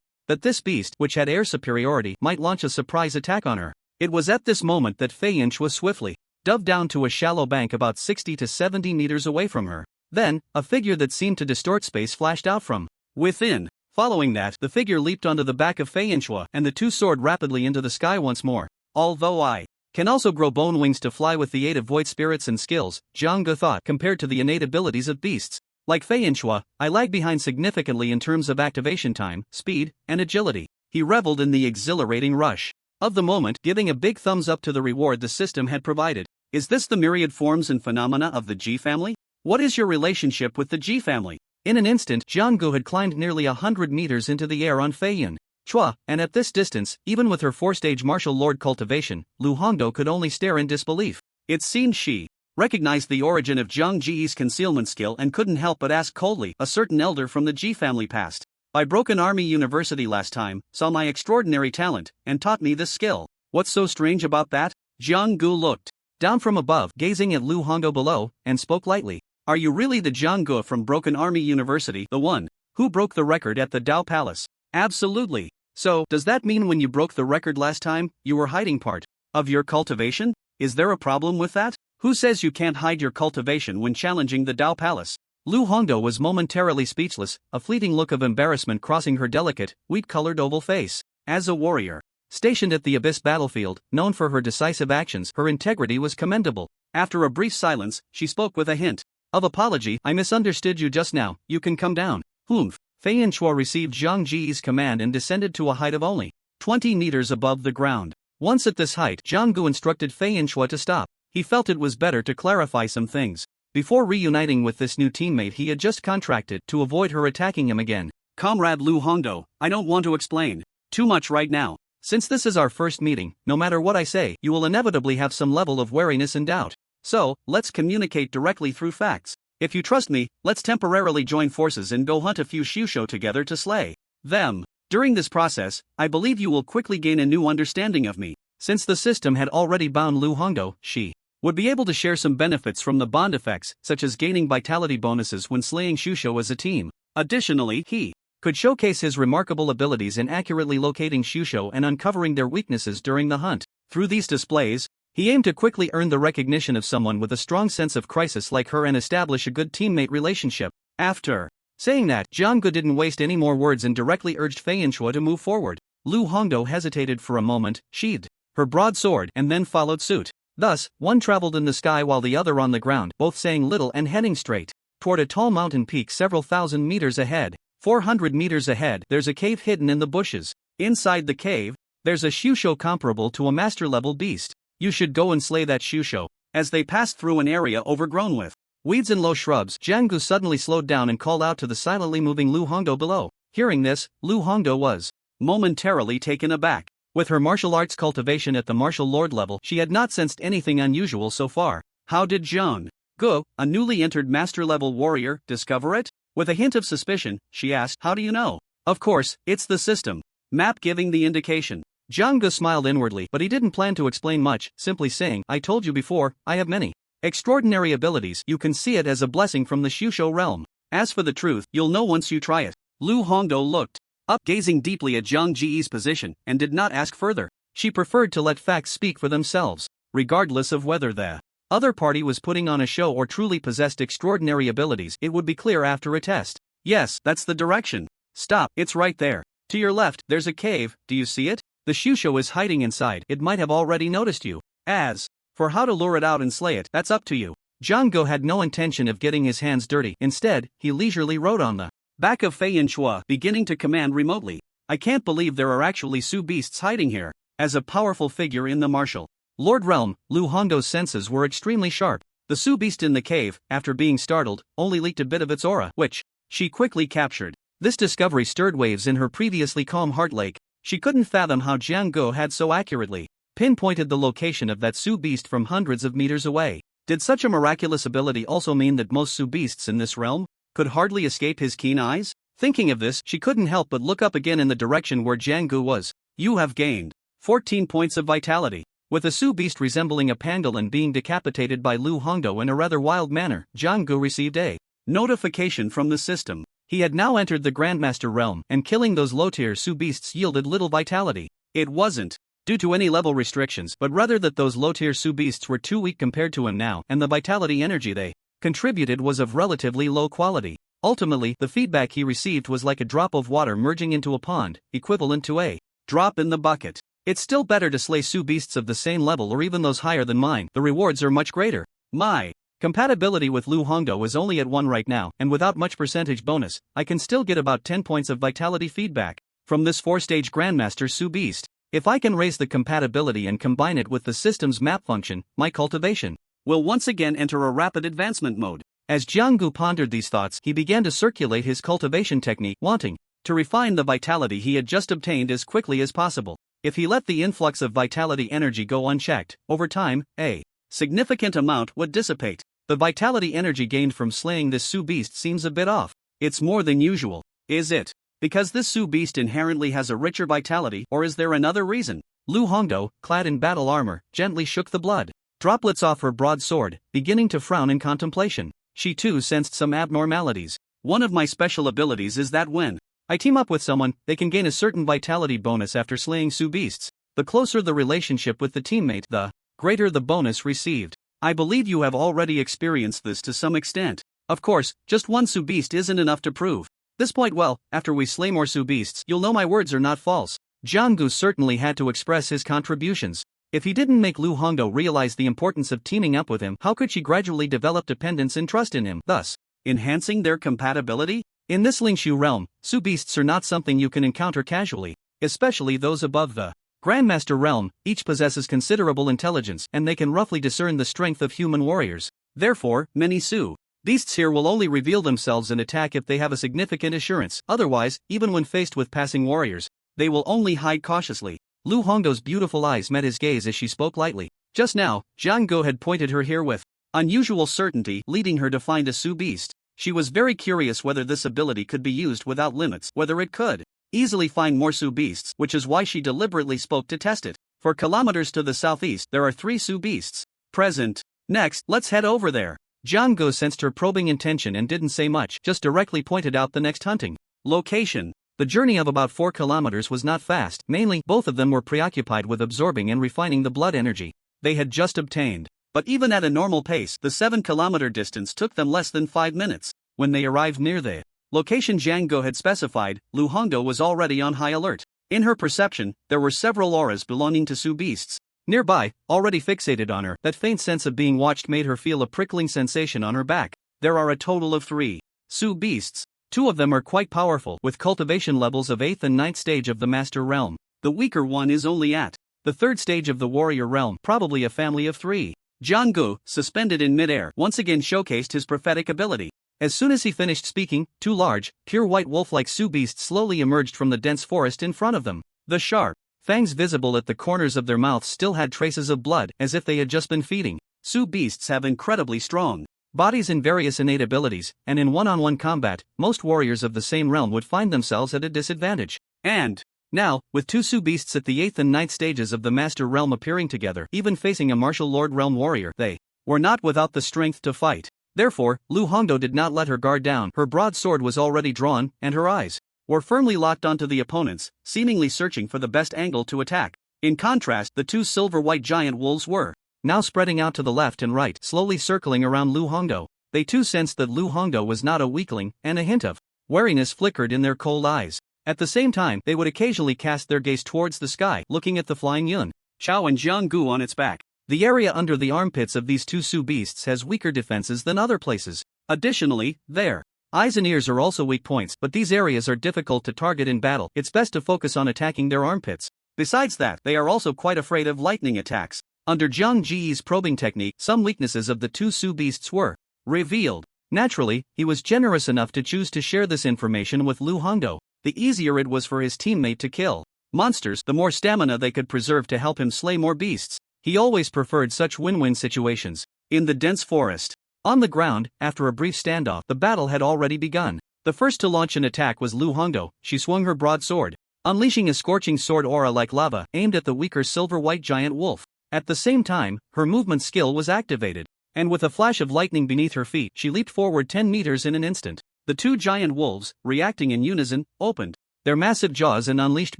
that this beast, which had air superiority, might launch a surprise attack on her. It was at this moment that Fei Yanxue swiftly dove down to a shallow bank about 60 to 70 meters away from her. Then, a figure that seemed to distort space flashed out from within. Following that, the figure leaped onto the back of Fei Yanxue, and the two soared rapidly into the sky once more. Although I can also grow bone wings to fly with the aid of void spirits and skills, Jiang Gu thought, compared to the innate abilities of beasts like Fei Yanxue, I lag behind significantly in terms of activation time, speed, and agility. He reveled in the exhilarating rush of the moment, giving a big thumbs up to the reward the system had provided. Is this the myriad forms and phenomena of the Ji family? What is your relationship with the Ji family? In an instant, Jiang Gu had climbed nearly 100 meters into the air on Fei Yanxue, and at this distance, even with her 4-stage martial lord cultivation, Lu Hongdo could only stare in disbelief. It seemed she recognized the origin of Jiang Ji's concealment skill and couldn't help but ask coldly, a certain elder from the Ji family passed by Broken Army University last time, saw my extraordinary talent, and taught me this skill. What's so strange about that? Jiang Gu looked down from above, gazing at Lu Hongdo below, and spoke lightly. Are you really the Jiang Gu from Broken Army University, the one who broke the record at the Dao Palace? Absolutely. So, does that mean when you broke the record last time, you were hiding part of your cultivation? Is there a problem with that? Who says you can't hide your cultivation when challenging the Dao Palace? Lu Hongdo was momentarily speechless, a fleeting look of embarrassment crossing her delicate, wheat-colored oval face. As a warrior stationed at the Abyss battlefield, known for her decisive actions, her integrity was commendable. After a brief silence, she spoke with a hint of apology. I misunderstood you just now. You can come down. Humph. Fei Yanxue received Jiang Ji's command and descended to a height of only 20 meters above the ground. Once at this height, Jiang Gu instructed Fei Yanxue to stop. He felt it was better to clarify some things before reuniting with this new teammate he had just contracted, to avoid her attacking him again. Comrade Lu Hongdo, I don't want to explain too much right now. Since this is our first meeting, no matter what I say, you will inevitably have some level of wariness and doubt. So, let's communicate directly through facts. If you trust me, let's temporarily join forces and go hunt a few Shusho together to slay them. During this process, I believe you will quickly gain a new understanding of me. Since the system had already bound Lu Hongdo, she would be able to share some benefits from the bond effects, such as gaining vitality bonuses when slaying Shusho as a team. Additionally, he could showcase his remarkable abilities in accurately locating shusho and uncovering their weaknesses during the hunt. Through these displays, he aimed to quickly earn the recognition of someone with a strong sense of crisis like her and establish a good teammate relationship. After saying that, Jiang didn't waste any more words and directly urged Fei Yanxue to move forward. Lu Hongdou hesitated for a moment, sheathed her broadsword, and then followed suit. Thus, one traveled in the sky while the other on the ground, both saying little and heading straight toward a tall mountain peak several thousand meters ahead. 400 meters ahead, there's a cave hidden in the bushes. Inside the cave, there's a shusho comparable to a master-level beast. You should go and slay that shusho. As they passed through an area overgrown with weeds and low shrubs, Jiang Gu suddenly slowed down and called out to the silently moving Lu Hongdou below. Hearing this, Lu Hongdou was momentarily taken aback. With her martial arts cultivation at the martial lord level, she had not sensed anything unusual so far. How did Jiang Gu, a newly entered master-level warrior, discover it? With a hint of suspicion, she asked, "How do you know?" "Of course, it's the system map giving the indication." Jiang Gu smiled inwardly, but he didn't plan to explain much, simply saying, "I told you before, I have many extraordinary abilities. You can see it as a blessing from the shusho realm. As for the truth, you'll know once you try it." Lu Hongdou looked up, gazing deeply at Jiang Ji's position, and did not ask further. She preferred to let facts speak for themselves, regardless of whether the other party was putting on a show or truly possessed extraordinary abilities. It would be clear after a test. "Yes, that's the direction. Stop, it's right there. To your left, there's a cave, do you see it? The shusho is hiding inside. It might have already noticed you. As for how to lure it out and slay it, that's up to you." Jiang Gu had no intention of getting his hands dirty. Instead, he leisurely rode on the back of Fei Yanxue, beginning to command remotely. "I can't believe there are actually Su beasts hiding here." As a powerful figure in the martial lord realm, Lu Hongdou's senses were extremely sharp. The Su beast in the cave, after being startled, only leaked a bit of its aura, which she quickly captured. This discovery stirred waves in her previously calm heart lake. She couldn't fathom how Jiang Gu had so accurately pinpointed the location of that Su beast from hundreds of meters away. Did such a miraculous ability also mean that most Su beasts in this realm could hardly escape his keen eyes? Thinking of this, she couldn't help but look up again in the direction where Jiang Gu was. "You have gained 14 points of vitality." With a Su beast resembling a pangolin being decapitated by Lu Hongdou in a rather wild manner, Jiang Gu received a notification from the system. He had now entered the Grandmaster realm, and killing those low-tier Su beasts yielded little vitality. It wasn't due to any level restrictions, but rather that those low-tier Su beasts were too weak compared to him now, and the vitality energy they contributed was of relatively low quality. Ultimately, the feedback he received was like a drop of water merging into a pond, equivalent to a drop in the bucket. It's still better to slay Su beasts of the same level or even those higher than mine. The rewards are much greater. My compatibility with Lu Hongdou is only at 1 right now, and without much percentage bonus, I can still get about 10 points of vitality feedback from this 4-stage Grandmaster Su beast. If I can raise the compatibility and combine it with the system's map function, my cultivation will once again enter a rapid advancement mode. As Jiang Gu pondered these thoughts, he began to circulate his cultivation technique, wanting to refine the vitality he had just obtained as quickly as possible. If he let the influx of vitality energy go unchecked, over time, a significant amount would dissipate. The vitality energy gained from slaying this Su beast seems a bit off. It's more than usual. Is it because this Su beast inherently has a richer vitality, or is there another reason? Lu Hongdou, clad in battle armor, gently shook the blood droplets off her broadsword, beginning to frown in contemplation. She too sensed some abnormalities. "One of my special abilities is that when I team up with someone, they can gain a certain vitality bonus after slaying Su beasts. The closer the relationship with the teammate, the greater the bonus received. I believe you have already experienced this to some extent. Of course, just one Su beast isn't enough to prove this point well. After we slay more Su beasts, you'll know my words are not false." Jiang Gu certainly had to express his contributions. If he didn't make Lu Hongdou realize the importance of teaming up with him, how could she gradually develop dependence and trust in him, thus enhancing their compatibility? In this Lingshu realm, Su beasts are not something you can encounter casually, especially those above the Grandmaster realm. Each possesses considerable intelligence, and they can roughly discern the strength of human warriors. Therefore, many Su beasts here will only reveal themselves and attack if they have a significant assurance. Otherwise, even when faced with passing warriors, they will only hide cautiously. Lu Hongdou's beautiful eyes met his gaze as she spoke lightly. Just now, Jiang Gu had pointed her here with unusual certainty, leading her to find a Su beast. She was very curious whether this ability could be used without limits, whether it could easily find more Su beasts, which is why she deliberately spoke to test it. For kilometers to the southeast, there are 3 Su beasts present. Next, let's head over there. Jiang Gu sensed her probing intention and didn't say much, just directly pointed out the next hunting Location. The journey of about 4 kilometers was not fast, mainly, both of them were preoccupied with absorbing and refining the blood energy they had just obtained. But even at a normal pace, the 7-kilometer distance took them less than 5 minutes. When they arrived near the location Jiang Gu had specified, Lu Hongdo was already on high alert. In her perception, there were several auras belonging to Su beasts nearby, already fixated on her. That faint sense of being watched made her feel a prickling sensation on her back. There are a total of 3 Su beasts. 2 of them are quite powerful, with cultivation levels of 8th and 9th stage of the Master Realm. The weaker one is only at the 3rd stage of the Warrior Realm, probably a family of 3. Jiang Gu, suspended in midair, once again showcased his prophetic ability. As soon as he finished speaking, 2 large, pure white wolf-like Su beasts slowly emerged from the dense forest in front of them. The sharp fangs visible at the corners of their mouths still had traces of blood, as if they had just been feeding. Su beasts have incredibly strong bodies and various innate abilities, and in one-on-one combat, most warriors of the same realm would find themselves at a disadvantage. And now, with 2 Su beasts at the 8th and 9th stages of the Master Realm appearing together, even facing a martial Lord Realm warrior, they were not without the strength to fight. Therefore, Lu Hongdo did not let her guard down. Her broad sword was already drawn, and her eyes were firmly locked onto the opponents, seemingly searching for the best angle to attack. In contrast, the 2 silver-white giant wolves were now spreading out to the left and right, slowly circling around Lu Hongdo. They too sensed that Lu Hongdo was not a weakling, and a hint of wariness flickered in their cold eyes. At the same time, they would occasionally cast their gaze towards the sky, looking at the flying Yun Chao and Jiang Gu on its back. The area under the armpits of these 2 Su beasts has weaker defenses than other places. Additionally, their eyes and ears are also weak points, but these areas are difficult to target in battle. It's best to focus on attacking their armpits. Besides that, they are also quite afraid of lightning attacks. Under Jiang Ji's probing technique, some weaknesses of the 2 Su beasts were revealed. Naturally, he was generous enough to choose to share this information with Lu Hongdo. The easier it was for his teammate to kill monsters, the more stamina they could preserve to help him slay more beasts. He always preferred such win-win situations. In the dense forest, on the ground, after a brief standoff, the battle had already begun. The first to launch an attack was Lu Hongdo. She swung her broadsword, unleashing a scorching sword aura like lava, aimed at the weaker silver-white giant wolf. At the same time, her movement skill was activated, and with a flash of lightning beneath her feet, she leaped forward 10 meters in an instant. The 2 giant wolves, reacting in unison, opened their massive jaws and unleashed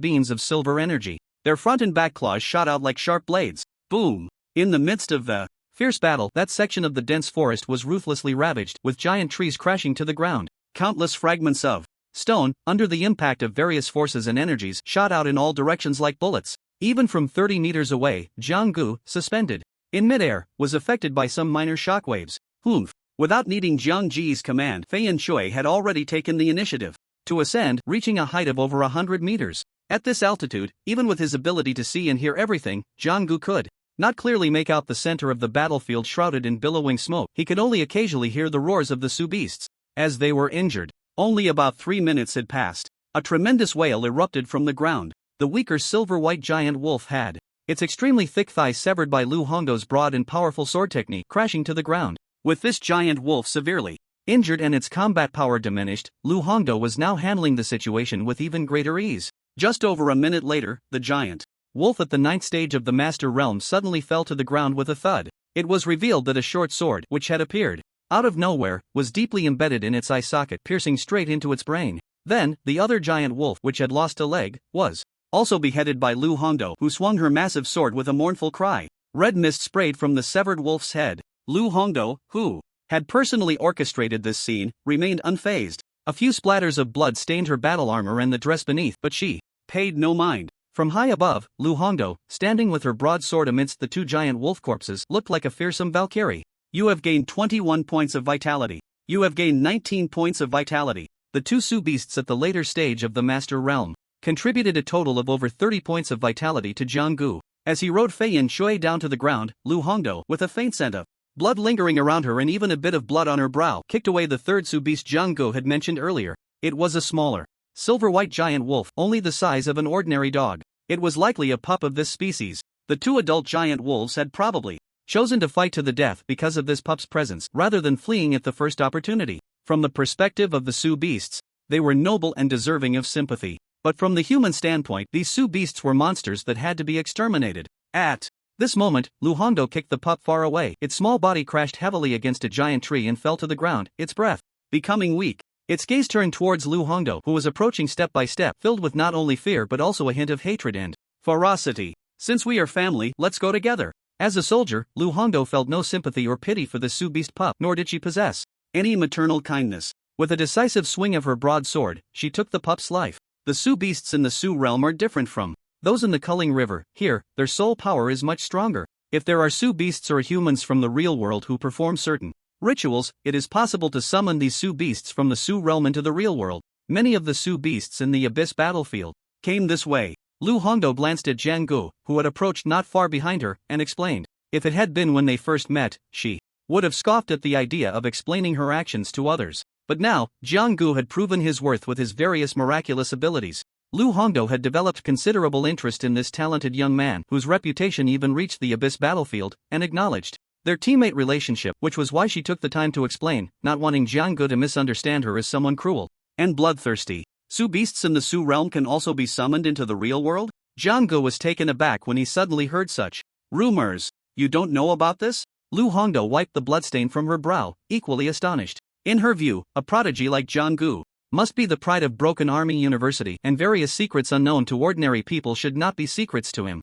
beams of silver energy. Their front and back claws shot out like sharp blades. Boom! In the midst of the fierce battle, that section of the dense forest was ruthlessly ravaged, with giant trees crashing to the ground. Countless fragments of stone, under the impact of various forces and energies, shot out in all directions like bullets. Even from 30 meters away, Jiang Gu, suspended in midair, was affected by some minor shockwaves. Humph! Without needing Jiang Ji's command, Fei Yanshui had already taken the initiative to ascend, reaching a height of over 100 meters. At this altitude, even with his ability to see and hear everything, Jiang Gu could not clearly make out the center of the battlefield shrouded in billowing smoke. He could only occasionally hear the roars of the Su beasts as they were injured. Only about 3 minutes had passed. A tremendous wail erupted from the ground. The weaker silver-white giant wolf had its extremely thick thigh severed by Lu Hongdo's broad and powerful sword technique, crashing to the ground. With this giant wolf severely injured and its combat power diminished, Lu Hongdo was now handling the situation with even greater ease. Just over a minute later, the giant wolf at the 9th stage of the Master Realm suddenly fell to the ground with a thud. It was revealed that a short sword, which had appeared out of nowhere, was deeply embedded in its eye socket, piercing straight into its brain. Then, the other giant wolf, which had lost a leg, was also beheaded by Lu Hongdo, who swung her massive sword with a mournful cry. Red mist sprayed from the severed wolf's head. Lu Hongdo, who had personally orchestrated this scene, remained unfazed. A few splatters of blood stained her battle armor and the dress beneath, but she paid no mind. From high above, Lu Hongdo, standing with her broadsword amidst the 2 giant wolf corpses, looked like a fearsome Valkyrie. You have gained 21 points of vitality. You have gained 19 points of vitality. The 2 Su beasts at the later stage of the Master Realm contributed a total of over 30 points of vitality to Jiang Gu. As he rode Fei Yanshui down to the ground, Lu Hongdo, with a faint scent of blood lingering around her and even a bit of blood on her brow, kicked away the 3rd Su beast Jiang Gu had mentioned earlier. It was a smaller, silver-white giant wolf, only the size of an ordinary dog. It was likely a pup of this species. The 2 adult giant wolves had probably chosen to fight to the death because of this pup's presence, rather than fleeing at the first opportunity. From the perspective of the Su beasts, they were noble and deserving of sympathy. But from the human standpoint, these Su beasts were monsters that had to be exterminated. At this moment, Lu Hongdo kicked the pup far away. Its small body crashed heavily against a giant tree and fell to the ground, its breath becoming weak. Its gaze turned towards Lu Hongdo, who was approaching step by step, filled with not only fear but also a hint of hatred and ferocity. Since we are family, let's go together. As a soldier, Lu Hongdo felt no sympathy or pity for the Su Beast pup, nor did she possess any maternal kindness. With a decisive swing of her broad sword, she took the pup's life. The Su beasts in the Su realm are different from those in the Culling River. Here, their soul power is much stronger. If there are Su beasts or humans from the real world who perform certain rituals, it is possible to summon these Su beasts from the Su realm into the real world. Many of the Su beasts in the Abyss battlefield came this way. Lu Hongdo glanced at Jiang Gu, who had approached not far behind her, and explained. If it had been when they first met, she would have scoffed at the idea of explaining her actions to others. But now, Jiang Gu had proven his worth with his various miraculous abilities. Lu Hongdo had developed considerable interest in this talented young man, whose reputation even reached the Abyss battlefield, and acknowledged their teammate relationship, which was why she took the time to explain, not wanting Jiang Gu to misunderstand her as someone cruel and bloodthirsty. Su beasts in the Su realm can also be summoned into the real world? Jiang Gu was taken aback when he suddenly heard such rumors. You don't know about this? Lu Hongdo wiped the bloodstain from her brow, equally astonished. In her view, a prodigy like Jiang Gu must be the pride of Broken Army University, and various secrets unknown to ordinary people should not be secrets to him.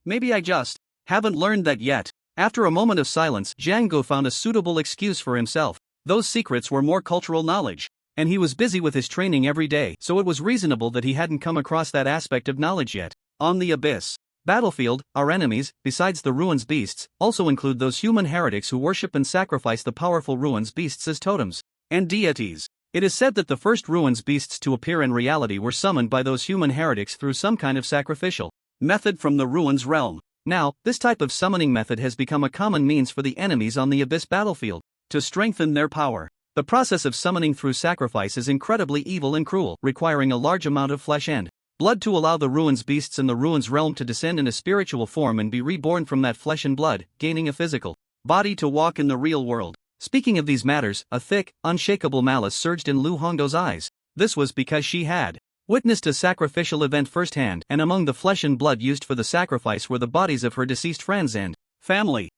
Maybe I just haven't learned that yet. After a moment of silence, Jiang Gu found a suitable excuse for himself. Those secrets were more cultural knowledge, and he was busy with his training every day, so it was reasonable that he hadn't come across that aspect of knowledge yet. On the Abyss battlefield, our enemies, besides the Ruins beasts, also include those human heretics who worship and sacrifice the powerful Ruins beasts as totems and deities. It is said that the first Ruins beasts to appear in reality were summoned by those human heretics through some kind of sacrificial method from the Ruins realm. Now, this type of summoning method has become a common means for the enemies on the Abyss battlefield to strengthen their power. The process of summoning through sacrifice is incredibly evil and cruel, requiring a large amount of flesh and blood to allow the Ruins beasts in the Ruins realm to descend in a spiritual form and be reborn from that flesh and blood, gaining a physical body to walk in the real world. Speaking of these matters, a thick, unshakable malice surged in Lu Hongdo's eyes. This was because she had witnessed a sacrificial event firsthand, and among the flesh and blood used for the sacrifice were the bodies of her deceased friends and family.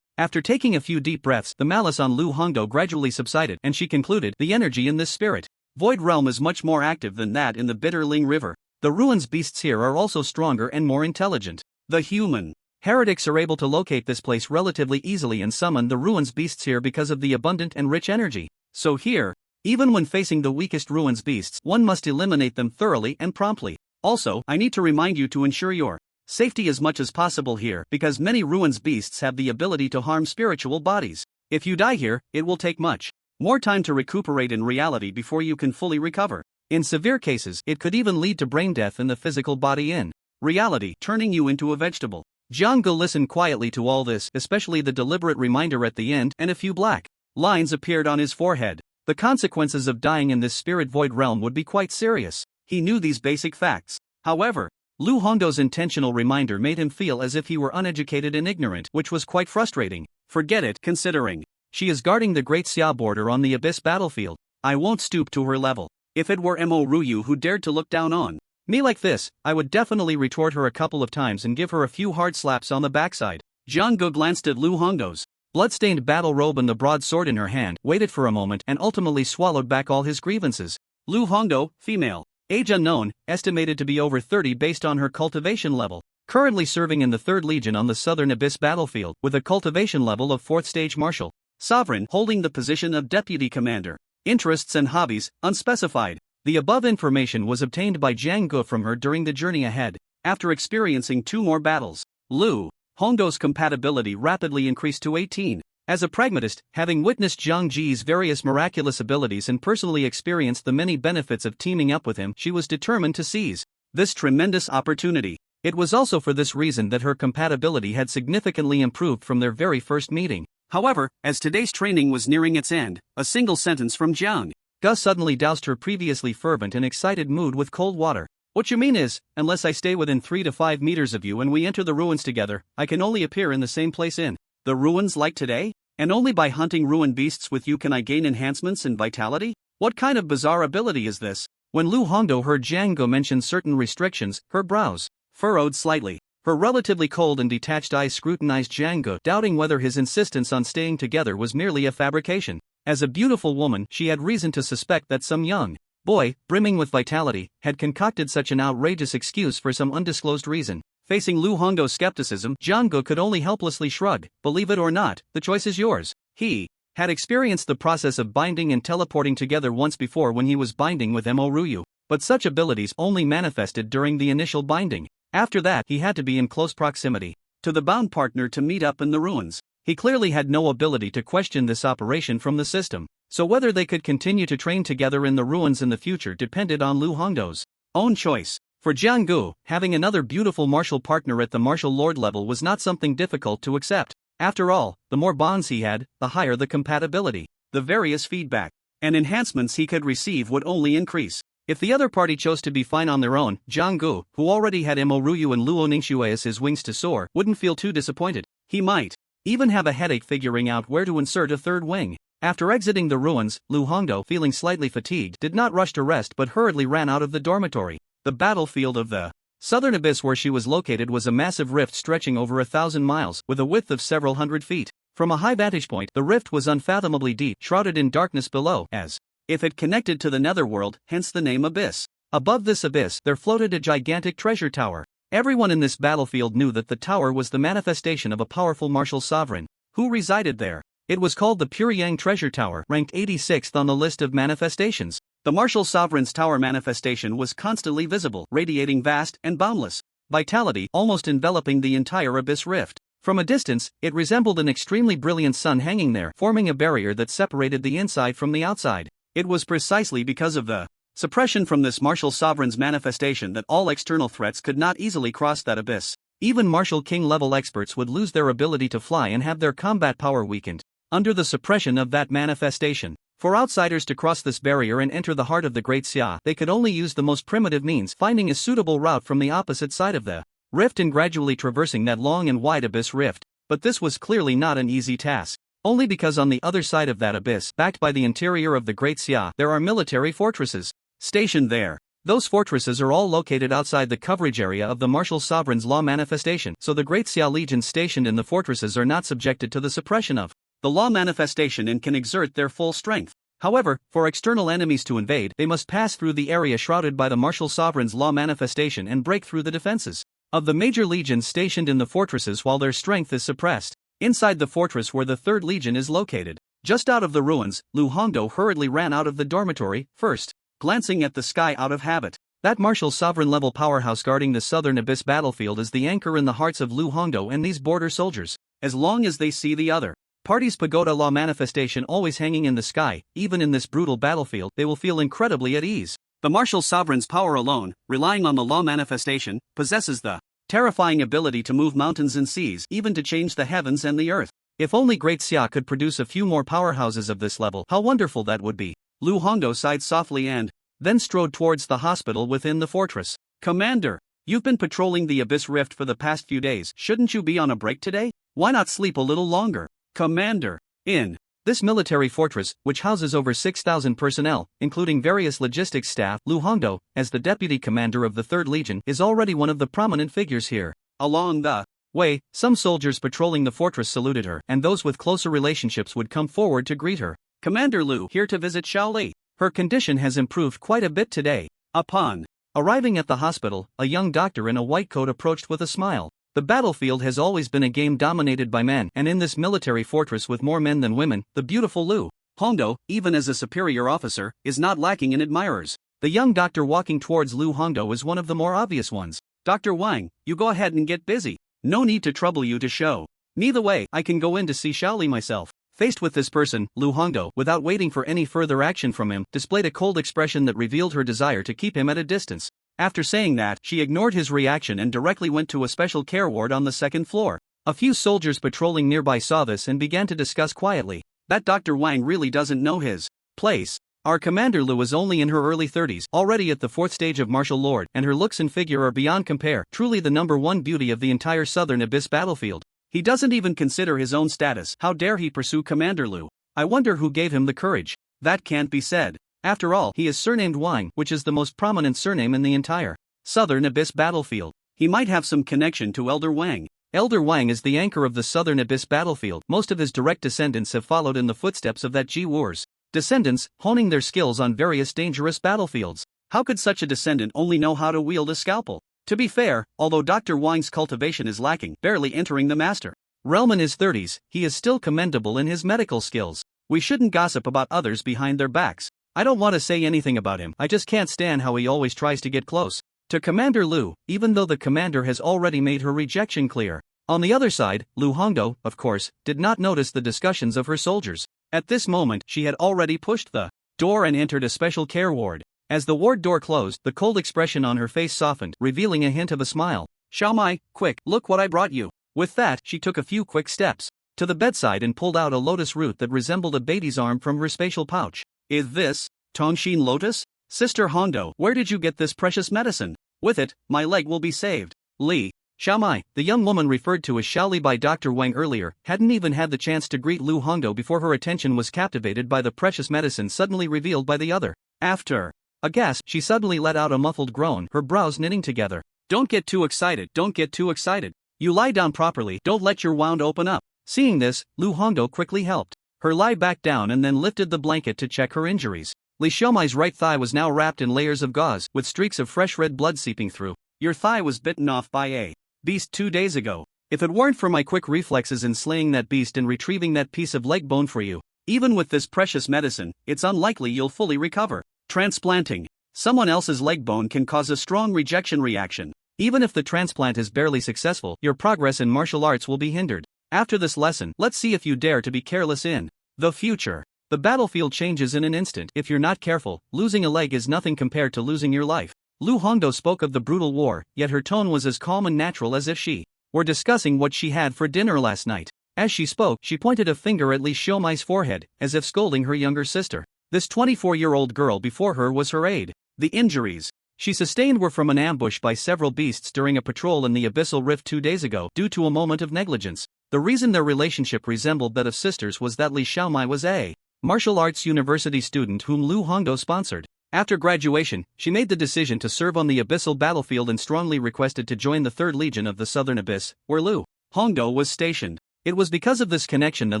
After taking a few deep breaths, the malice on Lu Hongdo gradually subsided, and she concluded, the energy in this spirit void realm is much more active than that in the Bitterling River. The Ruins beasts here are also stronger and more intelligent. The human heretics are able to locate this place relatively easily and summon the Ruins beasts here because of the abundant and rich energy. So here, even when facing the weakest Ruins beasts, one must eliminate them thoroughly and promptly. Also, I need to remind you to ensure your safety as much as possible here, because many Ruins beasts have the ability to harm spiritual bodies. If you die here, it will take much more time to recuperate in reality before you can fully recover. In severe cases, it could even lead to brain death in the physical body in reality, turning you into a vegetable. Jiang Gu listened quietly to all this, especially the deliberate reminder at the end, and a few black lines appeared on his forehead. The consequences of dying in this spirit void realm would be quite serious. He knew these basic facts. However, Lu Hongdo's intentional reminder made him feel as if he were uneducated and ignorant, which was quite frustrating. Forget it, considering she is guarding the Great Xia border on the Abyss battlefield. I won't stoop to her level. If it were Mo Ruyu who dared to look down on me like this, I would definitely retort her a couple of times and give her a few hard slaps on the backside. Jiang Gu glanced at Lu Hongdo's bloodstained battle robe and the broad sword in her hand, waited for a moment, and ultimately swallowed back all his grievances. Lu Hongdo, female, age unknown, estimated to be over 30 based on her cultivation level. Currently serving in the 3rd Legion on the Southern Abyss battlefield, with a cultivation level of 4th stage martial. Sovereign, holding the position of deputy commander. Interests and hobbies, unspecified. The above information was obtained by Jiang Gu from her during the journey ahead. After experiencing 2 more battles, Lu Hongdo's compatibility rapidly increased to 18. As a pragmatist, having witnessed Zhang Ji's various miraculous abilities and personally experienced the many benefits of teaming up with him, she was determined to seize this tremendous opportunity. It was also for this reason that her compatibility had significantly improved from their very first meeting. However, as today's training was nearing its end, a single sentence from Jiang Gu suddenly doused her previously fervent and excited mood with cold water. What you mean is, unless I stay within 3 to 5 meters of you and we enter the ruins together, I can only appear in the same place in the ruins like today? And only by hunting ruin beasts with you can I gain enhancements in vitality? What kind of bizarre ability is this? When Lu Hongdo heard Jiang Gu mention certain restrictions, her brows furrowed slightly. Her relatively cold and detached eyes scrutinized Jiang Gu, doubting whether his insistence on staying together was merely a fabrication. As a beautiful woman, she had reason to suspect that some young boy, brimming with vitality, had concocted such an outrageous excuse for some undisclosed reason. Facing Lu Hongdo's skepticism, Jiang could only helplessly shrug. Believe it or not, the choice is yours. He had experienced the process of binding and teleporting together once before when he was binding with Mo Ruyu, but such abilities only manifested during the initial binding. After that, he had to be in close proximity to the bound partner to meet up in the ruins. He clearly had no ability to question this operation from the system, so whether they could continue to train together in the ruins in the future depended on Lu Hongdo's own choice. For Jiang Gu, having another beautiful martial partner at the martial lord level was not something difficult to accept. After all, the more bonds he had, the higher the compatibility. The various feedback and enhancements he could receive would only increase. If the other party chose to be fine on their own, Jiang Gu, who already had Mo Ruyu and Luo Ningxue as his wings to soar, wouldn't feel too disappointed. He might even have a headache figuring out where to insert a third wing. After exiting the ruins, Lu Hongdo, feeling slightly fatigued, did not rush to rest but hurriedly ran out of the dormitory. The battlefield of the southern abyss where she was located was a massive rift stretching over 1,000 miles, with a width of several hundred feet. From a high vantage point, the rift was unfathomably deep, shrouded in darkness below, as if it connected to the netherworld, hence the name Abyss. Above this abyss, there floated a gigantic treasure tower. Everyone in this battlefield knew that the tower was the manifestation of a powerful martial sovereign who resided there. It was called the Puryang Treasure Tower, ranked 86th on the list of manifestations. The martial sovereign's tower manifestation was constantly visible, radiating vast and boundless vitality, almost enveloping the entire abyss rift. From a distance, it resembled an extremely brilliant sun hanging there, forming a barrier that separated the inside from the outside. It was precisely because of the suppression from this martial sovereign's manifestation that all external threats could not easily cross that abyss. Even martial king level experts would lose their ability to fly and have their combat power weakened under the suppression of that manifestation. For outsiders to cross this barrier and enter the heart of the Great Xia, they could only use the most primitive means, finding a suitable route from the opposite side of the rift and gradually traversing that long and wide abyss rift. But this was clearly not an easy task. Only because on the other side of that abyss, backed by the interior of the Great Xia, there are military fortresses stationed there. Those fortresses are all located outside the coverage area of the martial sovereign's law manifestation, so the Great Xia legions stationed in the fortresses are not subjected to the suppression of the law manifestation and can exert their full strength. However, for external enemies to invade, they must pass through the area shrouded by the martial sovereign's law manifestation and break through the defenses of the major legions stationed in the fortresses while their strength is suppressed. Inside the fortress where the 3rd Legion is located, just out of the ruins, Lu Hongdo hurriedly ran out of the dormitory, first glancing at the sky out of habit. That martial sovereign-level powerhouse guarding the southern abyss battlefield is the anchor in the hearts of Lu Hongdo and these border soldiers. As long as they see the other party's pagoda law manifestation always hanging in the sky, even in this brutal battlefield, they will feel incredibly at ease. The martial sovereign's power alone, relying on the law manifestation, possesses the terrifying ability to move mountains and seas, even to change the heavens and the earth. If only Great Xia could produce a few more powerhouses of this level, how wonderful that would be. Lu Hongdo sighed softly and then strode towards the hospital within the fortress. Commander, you've been patrolling the Abyss Rift for the past few days. Shouldn't you be on a break today? Why not sleep a little longer? Commander, in this military fortress, which houses over 6,000 personnel, including various logistics staff, Lu Hongdo, as the deputy commander of the 3rd Legion, is already one of the prominent figures here. Along the way, some soldiers patrolling the fortress saluted her, and those with closer relationships would come forward to greet her. Commander Lu, here to visit Shaoli. Her condition has improved quite a bit today. Upon arriving at the hospital, a young doctor in a white coat approached with a smile. The battlefield has always been a game dominated by men, and in this military fortress with more men than women, the beautiful Lu Hongdo, even as a superior officer, is not lacking in admirers. The young doctor walking towards Lu Hongdo is one of the more obvious ones. Dr. Wang, you go ahead and get busy. No need to trouble you to show me the way. I can go in to see Shaoli myself. Faced with this person, Lu Hongdo, without waiting for any further action from him, displayed a cold expression that revealed her desire to keep him at a distance. After saying that, she ignored his reaction and directly went to a special care ward on the 2nd floor. A few soldiers patrolling nearby saw this and began to discuss quietly. That Dr. Wang really doesn't know his place. Our Commander Lu is only in her early 30s, already at the 4th stage of martial lord, and her looks and figure are beyond compare, truly the #1 beauty of the entire southern abyss battlefield. He doesn't even consider his own status. How dare he pursue Commander Lu? I wonder who gave him the courage. That can't be said. After all, he is surnamed Wang, which is the most prominent surname in the entire southern abyss battlefield. He might have some connection to Elder Wang. Elder Wang is the anchor of the Southern Abyss battlefield. Most of his direct descendants have followed in the footsteps of that Ji War's descendants, honing their skills on various dangerous battlefields. How could such a descendant only know how to wield a scalpel? To be fair, although Dr. Wang's cultivation is lacking, barely entering the master realm in his 30s, he is still commendable in his medical skills. We shouldn't gossip about others behind their backs. I don't want to say anything about him, I just can't stand how he always tries to get close to Commander Lu, even though the commander has already made her rejection clear. On the other side, Lu Hongdo, of course, did not notice the discussions of her soldiers. At this moment, she had already pushed the door and entered a special care ward. As the ward door closed, the cold expression on her face softened, revealing a hint of a smile. Xiaomai, quick, look what I brought you. With that, she took a few quick steps to the bedside and pulled out a lotus root that resembled a baby's arm from her spatial pouch. Is this Tongshin lotus? Sister Hongdo, where did you get this precious medicine? With it, my leg will be saved. Li Xiaomai, the young woman referred to as Xiaoli by Dr. Wang earlier, hadn't even had the chance to greet Lu Hongdo before her attention was captivated by the precious medicine suddenly revealed by the other. After aghast, she suddenly let out a muffled groan, her brows knitting together. Don't get too excited, don't get too excited. You lie down properly, don't let your wound open up. Seeing this, Lu Hongdo quickly helped her lie back down and then lifted the blanket to check her injuries. Li Xiaomai's right thigh was now wrapped in layers of gauze, with streaks of fresh red blood seeping through. Your thigh was bitten off by a beast 2 days ago. If it weren't for my quick reflexes in slaying that beast and retrieving that piece of leg bone for you, even with this precious medicine, it's unlikely you'll fully recover. Transplanting someone else's leg bone can cause a strong rejection reaction. Even if the transplant is barely successful, your progress in martial arts will be hindered. After this lesson, let's see if you dare to be careless in the future. The battlefield changes in an instant. If you're not careful, losing a leg is nothing compared to losing your life. Lu Hongdo spoke of the brutal war, yet her tone was as calm and natural as if she were discussing what she had for dinner last night. As she spoke, she pointed a finger at Li Xiaomai's forehead, as if scolding her younger sister. This 24-year-old girl before her was her aide. The injuries she sustained were from an ambush by several beasts during a patrol in the Abyssal Rift 2 days ago due to a moment of negligence. The reason their relationship resembled that of sisters was that Li Xiaomai was a martial arts university student whom Lu Hongdo sponsored. After graduation, she made the decision to serve on the Abyssal battlefield and strongly requested to join the 3rd Legion of the Southern Abyss, where Lu Hongdo was stationed. It was because of this connection that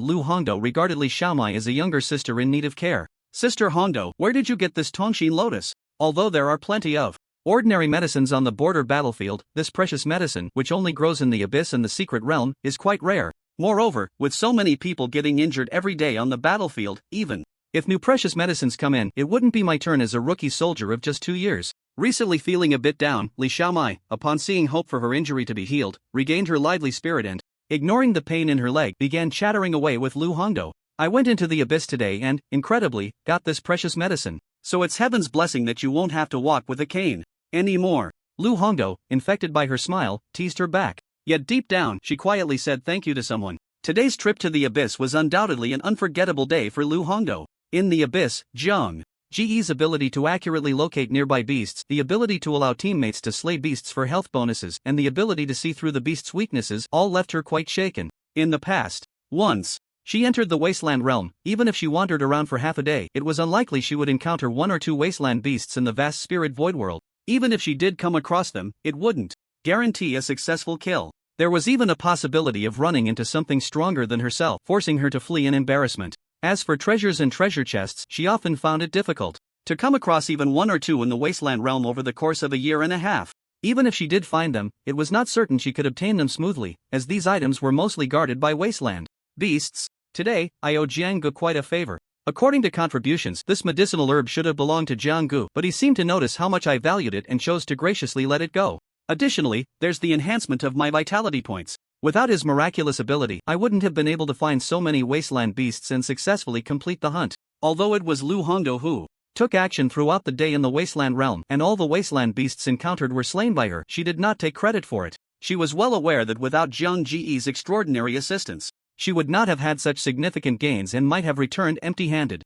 Lu Hongdo regarded Li Xiaomai as a younger sister in need of care. Sister Hongdo, where did you get this Tongshin lotus? Although there are plenty of ordinary medicines on the border battlefield, this precious medicine, which only grows in the Abyss and the Secret Realm, is quite rare. Moreover, with so many people getting injured every day on the battlefield, even if new precious medicines come in, it wouldn't be my turn as a rookie soldier of just 2 years. Recently feeling a bit down, Li Xiaomai, upon seeing hope for her injury to be healed, regained her lively spirit and, ignoring the pain in her leg, began chattering away with Lu Hongdo. I went into the Abyss today and, incredibly, got this precious medicine. So it's heaven's blessing that you won't have to walk with a cane anymore. Lu Hongdo, infected by her smile, teased her back. Yet deep down, she quietly said thank you to someone. Today's trip to the Abyss was undoubtedly an unforgettable day for Lu Hongdo. In the Abyss, Zhang Ji's ability to accurately locate nearby beasts, the ability to allow teammates to slay beasts for health bonuses, and the ability to see through the beast's weaknesses all left her quite shaken. In the past, once she entered the Wasteland Realm, even if she wandered around for half a day, it was unlikely she would encounter 1 or 2 wasteland beasts in the vast spirit void world. Even if she did come across them, it wouldn't guarantee a successful kill. There was even a possibility of running into something stronger than herself, forcing her to flee in embarrassment. As for treasures and treasure chests, she often found it difficult to come across even 1 or 2 in the Wasteland Realm over the course of a year and a half. Even if she did find them, it was not certain she could obtain them smoothly, as these items were mostly guarded by wasteland beasts. Today, I owe Jianggu quite a favor. According to contributions, this medicinal herb should have belonged to Jianggu, but he seemed to notice how much I valued it and chose to graciously let it go. Additionally, there's the enhancement of my vitality points. Without his miraculous ability, I wouldn't have been able to find so many wasteland beasts and successfully complete the hunt. Although it was Lu Hongdo who took action throughout the day in the Wasteland Realm, and all the wasteland beasts encountered were slain by her, she did not take credit for it. She was well aware that without Jiang Ji's extraordinary assistance, she would not have had such significant gains and might have returned empty-handed.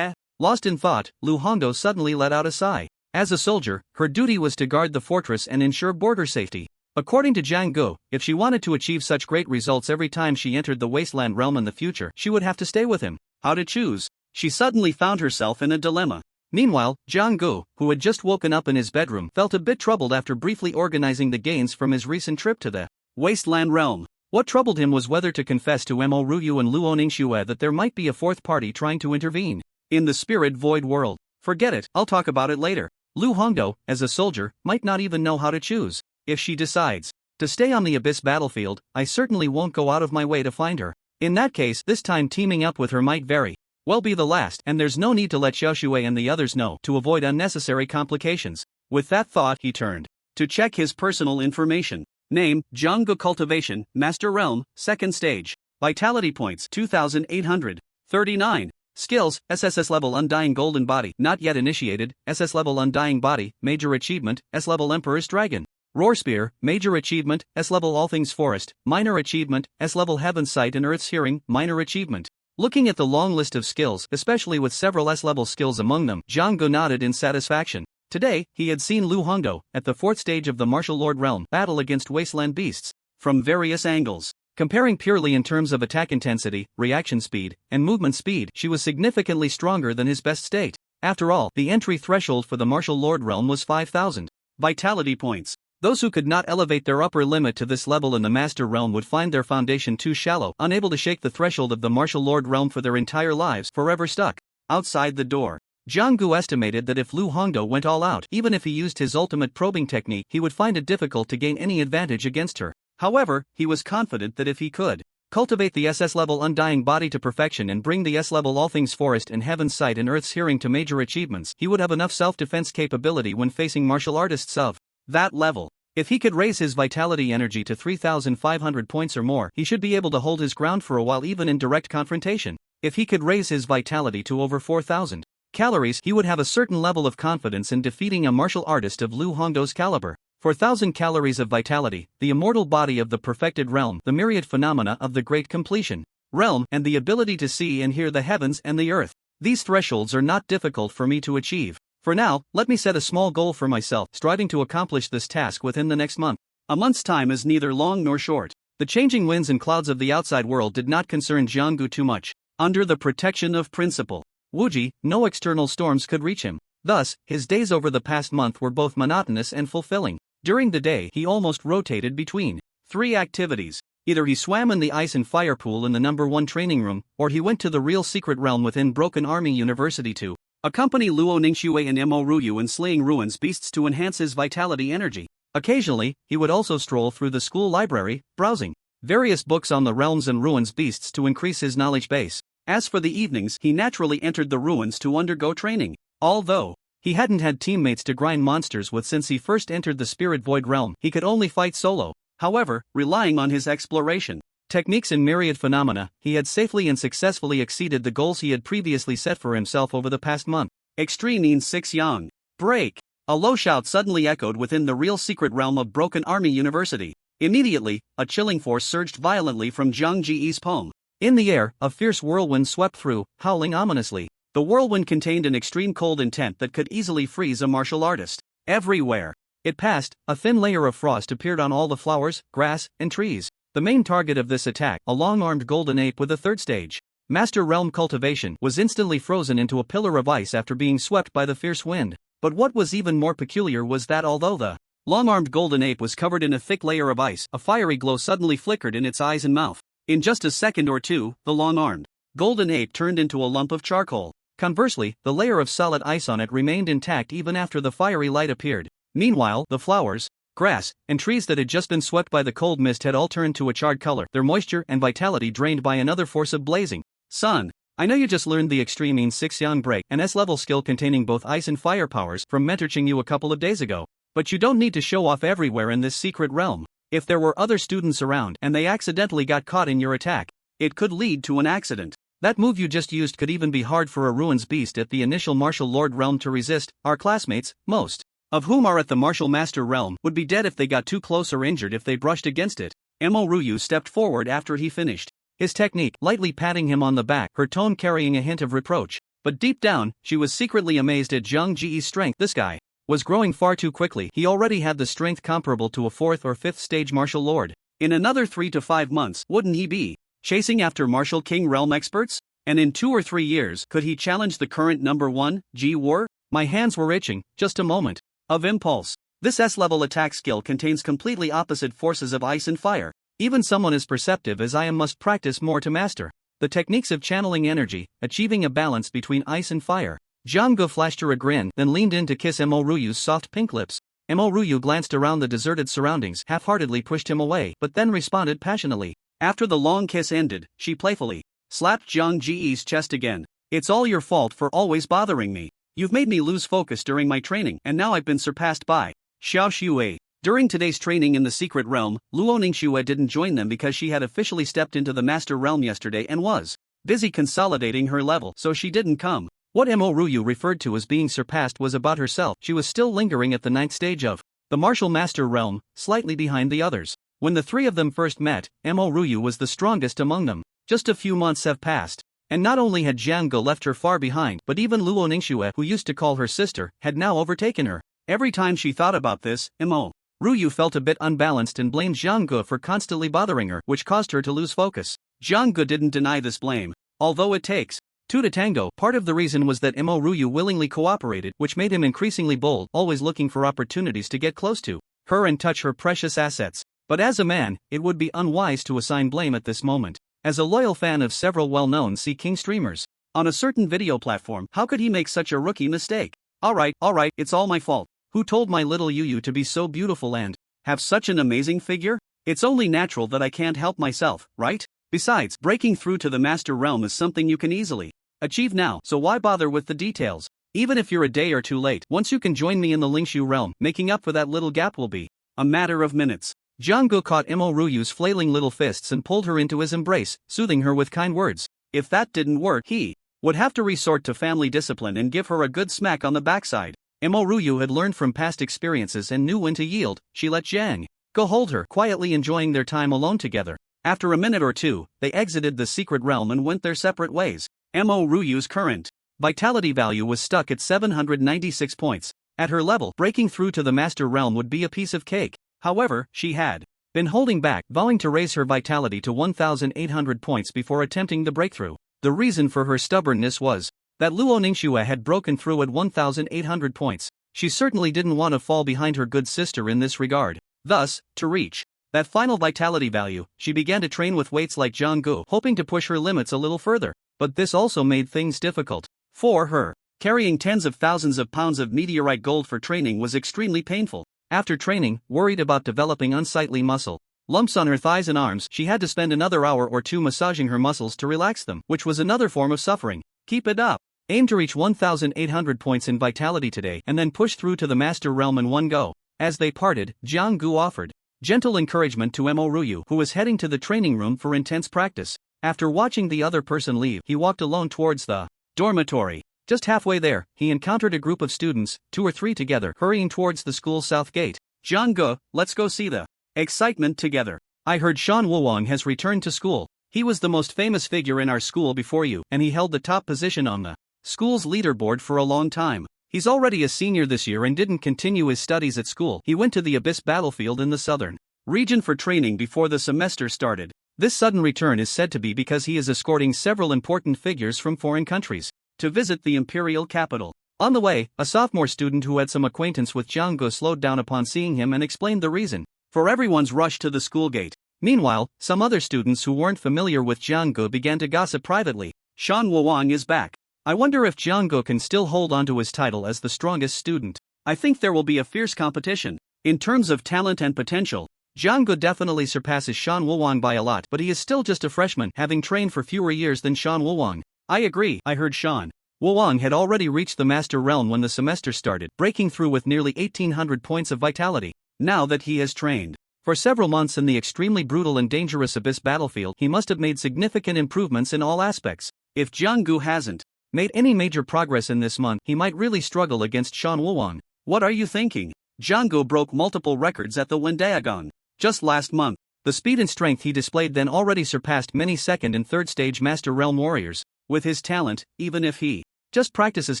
Lost in thought, Lu Hongdo suddenly let out a sigh. As a soldier, her duty was to guard the fortress and ensure border safety. According to Jiang Gu, if she wanted to achieve such great results every time she entered the Wasteland Realm in the future, she would have to stay with him. How to choose? She suddenly found herself in a dilemma. Meanwhile, Jiang Gu, who had just woken up in his bedroom, felt a bit troubled after briefly organizing the gains from his recent trip to the Wasteland Realm. What troubled him was whether to confess to Mo Ryu and Luo Ningxue that there might be a fourth party trying to intervene. In the spirit void world. Forget it, I'll talk about it later. Lu Hongdo, as a soldier, might not even know how to choose. If she decides to stay on the Abyss battlefield, I certainly won't go out of my way to find her. In that case, this time teaming up with her might very well be the last, and there's no need to let Xiaoshui and the others know to avoid unnecessary complications. With that thought, he turned to check his personal information. Name, Jianggu Cultivation, Master Realm, 2nd Stage. Vitality points, 2,839. Skills, SSS level Undying Golden Body, not yet initiated, SS level Undying Body, Major Achievement, S level Emperor's Dragon. Roar Spear, Major Achievement, S level All Things Forest, Minor Achievement, S level Heaven's Sight and Earth's Hearing, Minor Achievement. Looking at the long list of skills, especially with several S-level skills among them, Jianggu nodded in satisfaction. Today, he had seen Lu Hongdo, at the 4th stage of the Martial Lord Realm, battle against wasteland beasts. From various angles. Comparing purely in terms of attack intensity, reaction speed, and movement speed, she was significantly stronger than his best state. After all, the entry threshold for the Martial Lord Realm was 5,000 vitality points. Those who could not elevate their upper limit to this level in the Master Realm would find their foundation too shallow, unable to shake the threshold of the Martial Lord Realm for their entire lives, forever stuck outside the door. Jianggu estimated that if Lu Hongdo went all out, even if he used his ultimate probing technique, he would find it difficult to gain any advantage against her. However, he was confident that if he could cultivate the SS level Undying Body to perfection and bring the S level All Things Forest and Heaven's Sight and Earth's Hearing to major achievements, he would have enough self-defense capability when facing martial artists of that level. If he could raise his vitality energy to 3,500 points or more, he should be able to hold his ground for a while even in direct confrontation. If he could raise his vitality to over 4,000 calories, he would have a certain level of confidence in defeating a martial artist of Lu Hongdo's caliber. 4,000 calories of vitality, the immortal body of the perfected realm, the myriad phenomena of the great completion realm, and the ability to see and hear the heavens and the earth. These thresholds are not difficult for me to achieve. For now, let me set a small goal for myself, striving to accomplish this task within the next month. A month's time is neither long nor short. The changing winds and clouds of the outside world did not concern Jianggu too much. Under the protection of Principal Wuji, no external storms could reach him. Thus, his days over the past month were both monotonous and fulfilling. During the day, he almost rotated between 3 activities. Either he swam in the ice and fire pool in the number 1 training room, or he went to the real secret realm within Broken Army University to accompany Luo Ningxue and Mo Ryu in slaying ruins beasts to enhance his vitality energy. Occasionally, he would also stroll through the school library, browsing various books on the realms and ruins beasts to increase his knowledge base. As for the evenings, he naturally entered the ruins to undergo training. Although he hadn't had teammates to grind monsters with since he first entered the Spirit Void realm, he could only fight solo. However, relying on his exploration techniques and myriad phenomena, he had safely and successfully exceeded the goals he had previously set for himself over the past month. Extreme 6 Yang. Break! A low shout suddenly echoed within the real secret realm of Broken Army University. Immediately, a chilling force surged violently from Zhang Ji's palm. In the air, a fierce whirlwind swept through, howling ominously. The whirlwind contained an extreme cold intent that could easily freeze a martial artist. Everywhere it passed, a thin layer of frost appeared on all the flowers, grass, and trees. The main target of this attack, a long-armed golden ape with a 3rd stage Master Realm cultivation, was instantly frozen into a pillar of ice after being swept by the fierce wind. But what was even more peculiar was that although the long-armed golden ape was covered in a thick layer of ice, a fiery glow suddenly flickered in its eyes and mouth. In just a second or two, the long-armed golden ape turned into a lump of charcoal. Conversely, the layer of solid ice on it remained intact even after the fiery light appeared. Meanwhile, the flowers, grass, and trees that had just been swept by the cold mist had all turned to a charred color, their moisture and vitality drained by another force of blazing sun. I know you just learned the Extreme 6 Yang Break, an S-level skill containing both ice and fire powers, from mentoring you a couple of days ago. But you don't need to show off everywhere in this secret realm. If there were other students around and they accidentally got caught in your attack, it could lead to an accident. That move you just used could even be hard for a ruins beast at the initial Martial Lord realm to resist. Our classmates, most of whom are at the Martial Master realm, would be dead if they got too close or injured if they brushed against it. Mo Ryu stepped forward after he finished his technique, lightly patting him on the back, her tone carrying a hint of reproach. But deep down, she was secretly amazed at Zhang Ji's strength. This guy was growing far too quickly. He already had the strength comparable to a 4th or 5th stage Martial Lord. In another 3 to 5 months, wouldn't he be chasing after Martial King realm experts? And in 2 or 3 years, could he challenge the current number 1, G War? My hands were itching. Just a moment of impulse. This S-level attack skill contains completely opposite forces of ice and fire. Even someone as perceptive as I am must practice more to master the techniques of channeling energy, achieving a balance between ice and fire. Jiang flashed her a grin, then leaned in to kiss Mo Ryu's soft pink lips. Mo Ryu glanced around the deserted surroundings, half-heartedly pushed him away, but then responded passionately. After the long kiss ended, she playfully slapped Jiang Ji's chest again. It's all your fault for always bothering me. You've made me lose focus during my training, and now I've been surpassed by Xiao Xue. During today's training in the secret realm, Luo Ningxue didn't join them because she had officially stepped into the master realm yesterday and was busy consolidating her level, so she didn't come. What Mo Ryu referred to as being surpassed was about herself. She was still lingering at the 9th stage of the martial master realm, slightly behind the others. When the three of them first met, Mo Ryu was the strongest among them. Just a few months have passed, and not only had Jiang Ge left her far behind, but even Luo Ningxue, who used to call her sister, had now overtaken her. Every time she thought about this, Mo Ryu felt a bit unbalanced and blamed Jiang Ge for constantly bothering her, which caused her to lose focus. Jiang Ge didn't deny this blame, although it takes two to tango. Part of the reason was that Mo Ryu willingly cooperated, which made him increasingly bold, always looking for opportunities to get close to her and touch her precious assets. But as a man, it would be unwise to assign blame at this moment. As a loyal fan of several well-known Sea King streamers on a certain video platform, how could he make such a rookie mistake? Alright, it's all my fault. Who told my little Yu to be so beautiful and have such an amazing figure? It's only natural that I can't help myself, right? Besides, breaking through to the master realm is something you can easily achieve now, so why bother with the details? Even if you're a day or two late, once you can join me in the Lingshu realm, making up for that little gap will be a matter of minutes. Jiang Ge caught Mo Ryu's flailing little fists and pulled her into his embrace, soothing her with kind words. If that didn't work, he would have to resort to family discipline and give her a good smack on the backside. Mo Ryu had learned from past experiences and knew when to yield. She let Jiang Ge hold her, quietly enjoying their time alone together. After a minute or two, they exited the secret realm and went their separate ways. Mo Ryu's current vitality value was stuck at 796 points. At her level, breaking through to the master realm would be a piece of cake. However, she had been holding back, vowing to raise her vitality to 1,800 points before attempting the breakthrough. The reason for her stubbornness was that Luo Ningxue had broken through at 1,800 points. She certainly didn't want to fall behind her good sister in this regard. Thus, to reach that final vitality value, she began to train with weights like Jiang Ge, hoping to push her limits a little further. But this also made things difficult for her. Carrying tens of thousands of pounds of meteorite gold for training was extremely painful. After training, worried about developing unsightly muscle lumps on her thighs and arms, she had to spend another hour or two massaging her muscles to relax them, which was another form of suffering. Keep it up. Aim to reach 1,800 points in vitality today and then push through to the master realm in one go. As they parted, Jiang Ge offered gentle encouragement to Mo Ryu, who was heading to the training room for intense practice. After watching the other person leave, he walked alone towards the dormitory. Just halfway there, he encountered a group of students, 2 or 3 together, hurrying towards the school's south gate. Jiang Ge, let's go see the excitement together. I heard Shan Wuwang has returned to school. He was the most famous figure in our school before you, and he held the top position on the school's leaderboard for a long time. He's already a senior this year and didn't continue his studies at school. He went to the Abyss battlefield in the southern region for training before the semester started. This sudden return is said to be because he is escorting several important figures from foreign countries to visit the imperial capital. On the way, a sophomore student who had some acquaintance with Jiang Ge slowed down upon seeing him and explained the reason for everyone's rush to the school gate. Meanwhile, some other students who weren't familiar with Jiang Ge began to gossip privately. Shan Wuwang is back. I wonder if Jiang Ge can still hold onto his title as the strongest student. I think there will be a fierce competition. In terms of talent and potential, Jiang Ge definitely surpasses Shan Wuwang by a lot, but he is still just a freshman, having trained for fewer years than Shan Wuwang. I agree. I heard Shan Wuwang had already reached the master realm when the semester started, breaking through with nearly 1,800 points of vitality. Now that he has trained for several months in the extremely brutal and dangerous Abyss battlefield, he must have made significant improvements in all aspects. If Jiang Ge hasn't made any major progress in this month, he might really struggle against Shan Wuwang. What are you thinking? Jiang Ge broke multiple records at the Wendaegon just last month. The speed and strength he displayed then already surpassed many second and third stage Master Realm warriors. With his talent, even if he just practices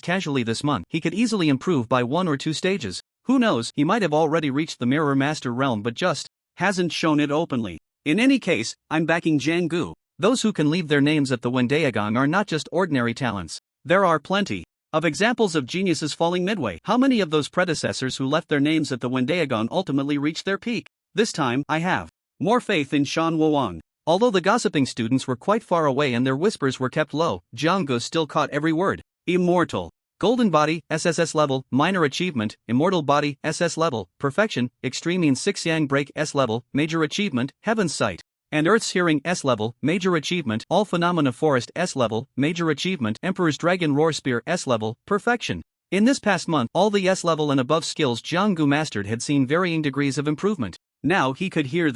casually this month, he could easily improve by 1 or 2 stages. Who knows, he might have already reached the Mirror Master Realm but just hasn't shown it openly. In any case, I'm backing Jiang Ge. Those who can leave their names at the Wendaegon are not just ordinary talents. There are plenty of examples of geniuses falling midway. How many of those predecessors who left their names at the Wendaegon ultimately reached their peak? This time, I have More faith in Shan Wuong. Although the gossiping students were quite far away and their whispers were kept low, Jianggu still caught every word. Immortal. Golden body, SSS level, minor achievement, immortal body, SS level, perfection, extreme in 6 yang break S level, major achievement, heaven's sight. And Earth's hearing S level, major achievement, all phenomena forest S level, major achievement, Emperor's dragon roar spear S level, perfection. In this past month, all the S level and above skills Jianggu mastered had seen varying degrees of improvement. Now he could hear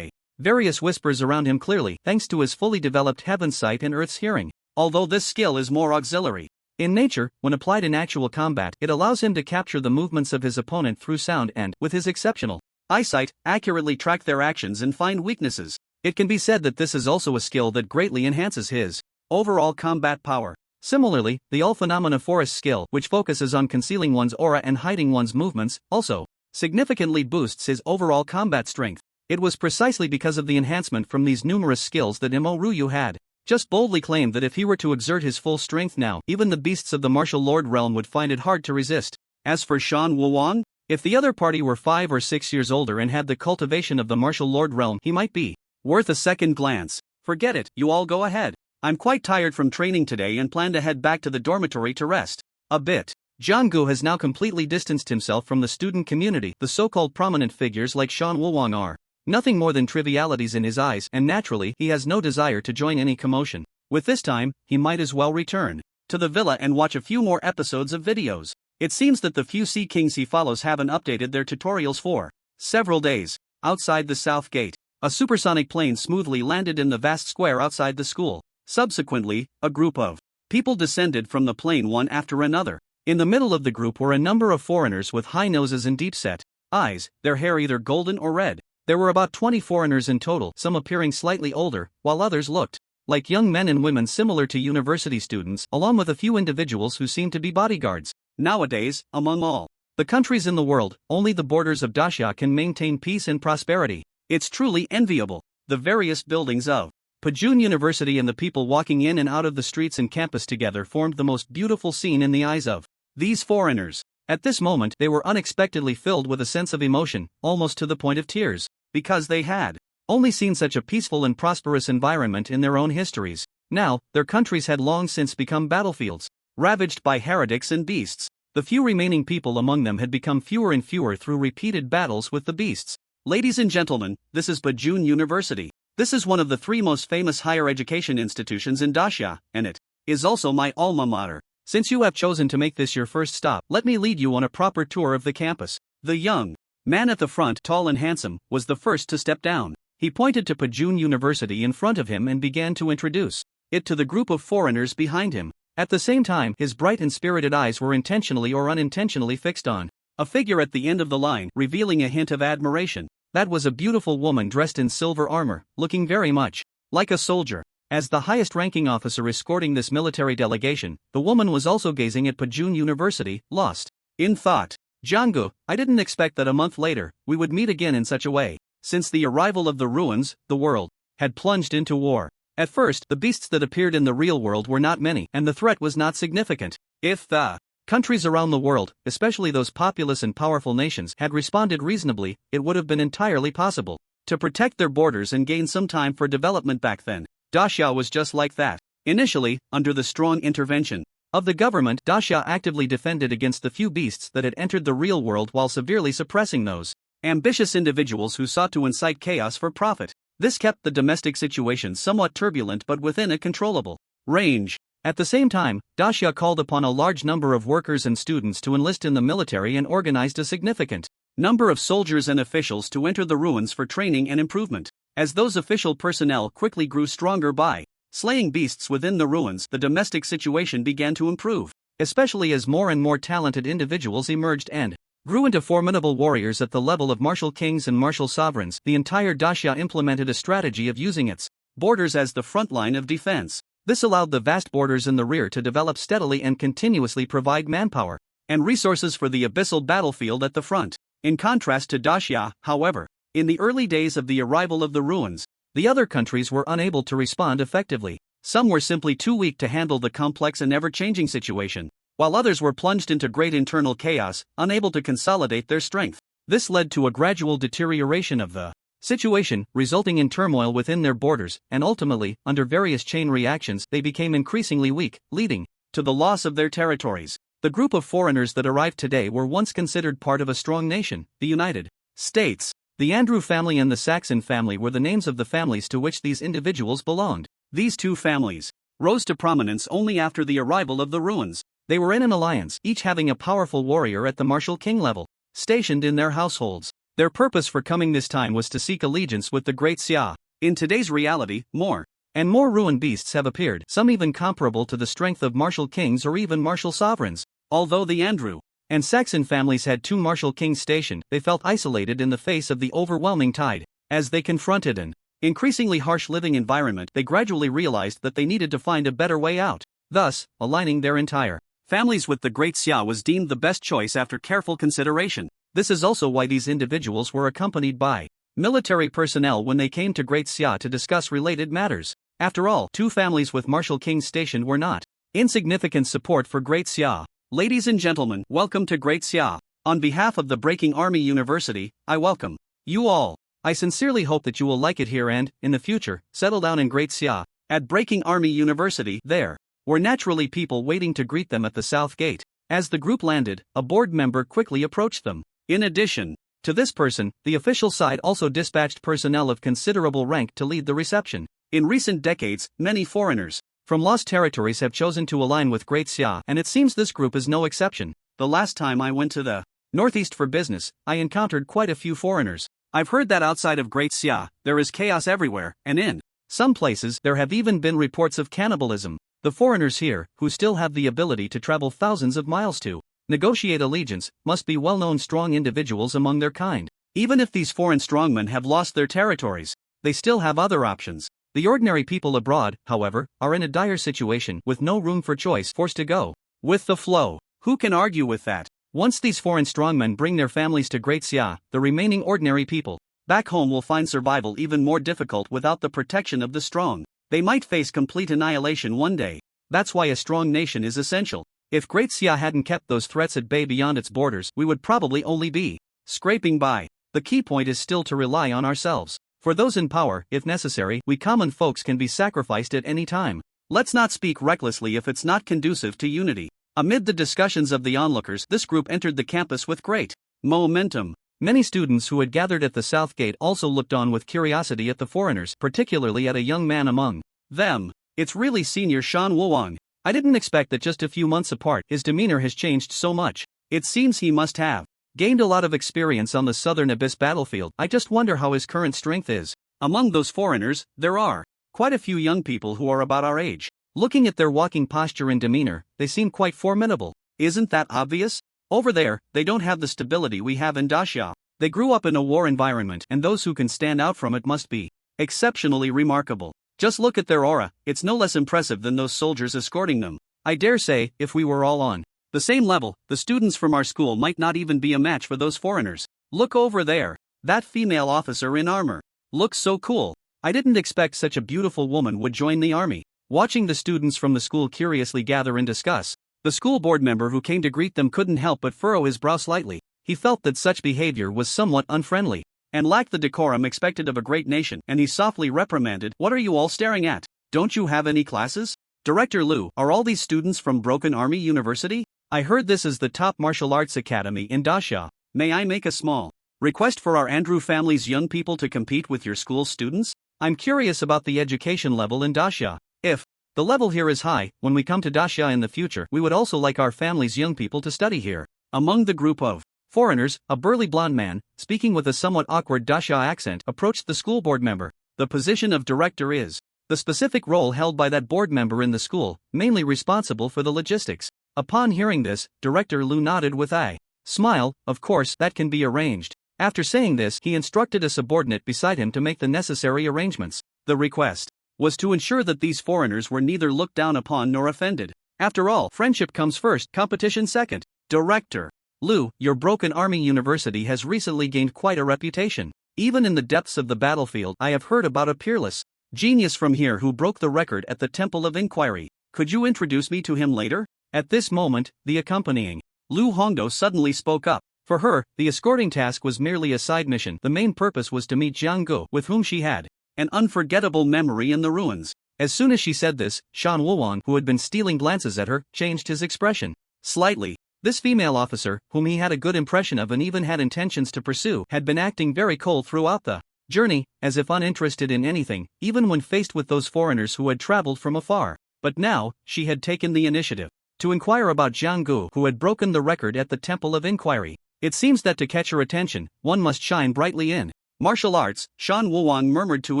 various whispers around him clearly, thanks to his fully developed heaven's sight and Earth's hearing. Although this skill is more auxiliary. In nature, when applied in actual combat, it allows him to capture the movements of his opponent through sound and, with his exceptional eyesight, accurately track their actions and find weaknesses. It can be said that this is also a skill that greatly enhances his overall combat power. Similarly, the all phenomena forest skill, which focuses on concealing one's aura and hiding one's movements, also significantly boosts his overall combat strength. It was precisely because of the enhancement from these numerous skills that Imo Ryu had just boldly claimed that if he were to exert his full strength now, even the beasts of the martial lord realm would find it hard to resist. As for Shan Wuong, if the other party were 5 or 6 years older and had the cultivation of the martial lord realm, he might be worth a second glance. Forget it, you all go ahead. I'm quite tired from training today and plan to head back to the dormitory to rest a bit. Jianggu has now completely distanced himself from the student community. The so-called prominent figures like Shan Wuong are nothing more than trivialities in his eyes, and naturally, he has no desire to join any commotion. With this time, he might as well return to the villa and watch a few more episodes of videos. It seems that the few Sea Kings he follows haven't updated their tutorials for several days. Outside the south gate, a supersonic plane smoothly landed in the vast square outside the school. Subsequently, a group of people descended from the plane one after another. In the middle of the group were a number of foreigners with high noses and deep-set eyes, their hair either golden or red. There were about 20 foreigners in total, some appearing slightly older, while others looked like young men and women similar to university students, along with a few individuals who seemed to be bodyguards. Nowadays, among all the countries in the world, only the borders of Dacia can maintain peace and prosperity. It's truly enviable. The various buildings of Pajun University and the people walking in and out of the streets and campus together formed the most beautiful scene in the eyes of these foreigners. At this moment, they were unexpectedly filled with a sense of emotion, almost to the point of tears, because they had only seen such a peaceful and prosperous environment in their own histories. Now, their countries had long since become battlefields, ravaged by heretics and beasts. The few remaining people among them had become fewer and fewer through repeated battles with the beasts. Ladies and gentlemen, this is Pajun University. This is one of the 3 most famous higher education institutions in Dacia, and it is also my alma mater. Since you have chosen to make this your first stop, let me lead you on a proper tour of the campus. The young man at the front, tall and handsome, was the first to step down. He pointed to Pajun University in front of him and began to introduce it to the group of foreigners behind him. At the same time, his bright and spirited eyes were intentionally or unintentionally fixed on a figure at the end of the line, revealing a hint of admiration. That was a beautiful woman dressed in silver armor, looking very much like a soldier. As the highest-ranking officer escorting this military delegation, the woman was also gazing at Pajun University, lost in thought. Jianggu, I didn't expect that a month later, we would meet again in such a way. Since the arrival of the ruins, the world had plunged into war. At first, the beasts that appeared in the real world were not many, and the threat was not significant. If the countries around the world, especially those populous and powerful nations, had responded reasonably, it would have been entirely possible to protect their borders and gain some time for development back then. Dacia was just like that. Initially, under the strong intervention of the government, Dacia actively defended against the few beasts that had entered the real world while severely suppressing those ambitious individuals who sought to incite chaos for profit. This kept the domestic situation somewhat turbulent but within a controllable range. At the same time, Dacia called upon a large number of workers and students to enlist in the military and organized a significant number of soldiers and officials to enter the ruins for training and improvement. As those official personnel quickly grew stronger by slaying beasts within the ruins, the domestic situation began to improve, especially as more and more talented individuals emerged and grew into formidable warriors at the level of martial kings and martial sovereigns. The entire Dacia implemented a strategy of using its borders as the front line of defense. This allowed the vast borders in the rear to develop steadily and continuously provide manpower and resources for the abyssal battlefield at the front. In contrast to Dacia, however, in the early days of the arrival of the ruins, the other countries were unable to respond effectively. Some were simply too weak to handle the complex and ever-changing situation, while others were plunged into great internal chaos, unable to consolidate their strength. This led to a gradual deterioration of the situation, resulting in turmoil within their borders, and ultimately, under various chain reactions, they became increasingly weak, leading to the loss of their territories. The group of foreigners that arrived today were once considered part of a strong nation, the United States. The Andrew family and the Saxon family were the names of the families to which these individuals belonged. These two families rose to prominence only after the arrival of the ruins. They were in an alliance, each having a powerful warrior at the martial king level, stationed in their households. Their purpose for coming this time was to seek allegiance with the great Xia. In today's reality, more and more ruined beasts have appeared, some even comparable to the strength of martial kings or even martial sovereigns. Although the Andrew and Saxon families had two martial kings stationed, they felt isolated in the face of the overwhelming tide. As they confronted an increasingly harsh living environment, they gradually realized that they needed to find a better way out, thus, aligning their entire families with the Great Xia was deemed the best choice after careful consideration. This is also why these individuals were accompanied by military personnel when they came to Great Xia to discuss related matters. After all, two families with martial kings stationed were not insignificant support for Great Xia. Ladies and gentlemen, welcome to Great Xia. On behalf of the Breaking Army University, I welcome you all. I sincerely hope that you will like it here and, in the future, settle down in Great Xia. At Breaking Army University, there were naturally people waiting to greet them at the south gate. As the group landed, a board member quickly approached them. In addition to this person, the official side also dispatched personnel of considerable rank to lead the reception. In recent decades, many foreigners from lost territories have chosen to align with Great Xia, and it seems this group is no exception. The last time I went to the Northeast for business, I encountered quite a few foreigners. I've heard that outside of Great Xia, there is chaos everywhere, and in some places, there have even been reports of cannibalism. The foreigners here, who still have the ability to travel thousands of miles to negotiate allegiance, must be well-known strong individuals among their kind. Even if these foreign strongmen have lost their territories, they still have other options. The ordinary people abroad, however, are in a dire situation with no room for choice, forced to go with the flow. Who can argue with that? Once these foreign strongmen bring their families to Great Xia, the remaining ordinary people back home will find survival even more difficult without the protection of the strong. They might face complete annihilation one day. That's why a strong nation is essential. If Great Xia hadn't kept those threats at bay beyond its borders, we would probably only be scraping by. The key point is still to rely on ourselves. For those in power, if necessary, we common folks can be sacrificed at any time. Let's not speak recklessly if it's not conducive to unity. Amid the discussions of the onlookers, this group entered the campus with great momentum. Many students who had gathered at the south gate also looked on with curiosity at the foreigners, particularly at a young man among them. It's really Senior Shan Wuwang. I didn't expect that just a few months apart, his demeanor has changed so much. It seems he must have gained a lot of experience on the Southern Abyss battlefield. I just wonder how his current strength is. Among those foreigners, there are quite a few young people who are about our age. Looking at their walking posture and demeanor, they seem quite formidable. Isn't that obvious? Over there, they don't have the stability we have in Daxia. They grew up in a war environment, and those who can stand out from it must be exceptionally remarkable. Just look at their aura, it's no less impressive than those soldiers escorting them. I dare say, if we were all on the same level, the students from our school might not even be a match for those foreigners. Look over there. That female officer in armor looks so cool. I didn't expect such a beautiful woman would join the army. Watching the students from the school curiously gather and discuss, the school board member who came to greet them couldn't help but furrow his brow slightly. He felt that such behavior was somewhat unfriendly and lacked the decorum expected of a great nation, and he softly reprimanded, "What are you all staring at? Don't you have any classes? Director Liu, are all these students from Broken Army University? I heard this is the top martial arts academy in Daxia. May I make a small request for our Andrew family's young people to compete with your school's students? I'm curious about the education level in Daxia. If the level here is high, when we come to Daxia in the future, we would also like our family's young people to study here." Among the group of foreigners, a burly blond man, speaking with a somewhat awkward Daxia accent, approached the school board member. The position of director is the specific role held by that board member in the school, mainly responsible for the logistics. Upon hearing this, Director Liu nodded with a smile. Of course, that can be arranged. After saying this, he instructed a subordinate beside him to make the necessary arrangements. The request was to ensure that these foreigners were neither looked down upon nor offended. After all, friendship comes first, competition second. Director Liu, your Broken Army University has recently gained quite a reputation. Even in the depths of the battlefield, I have heard about a peerless genius from here who broke the record at the Temple of Inquiry. Could you introduce me to him later? At this moment, the accompanying Lu Hongdo suddenly spoke up. For her, the escorting task was merely a side mission. The main purpose was to meet Jiang Gu, with whom she had an unforgettable memory in the ruins. As soon as she said this, Shan Wuwan, who had been stealing glances at her, changed his expression slightly. This female officer, whom he had a good impression of and even had intentions to pursue, had been acting very cold throughout the journey, as if uninterested in anything, even when faced with those foreigners who had traveled from afar. But now, she had taken the initiative to inquire about Jiang Gu, who had broken the record at the Temple of Inquiry. It seems that to catch her attention, one must shine brightly in martial arts, Shan Wuwang murmured to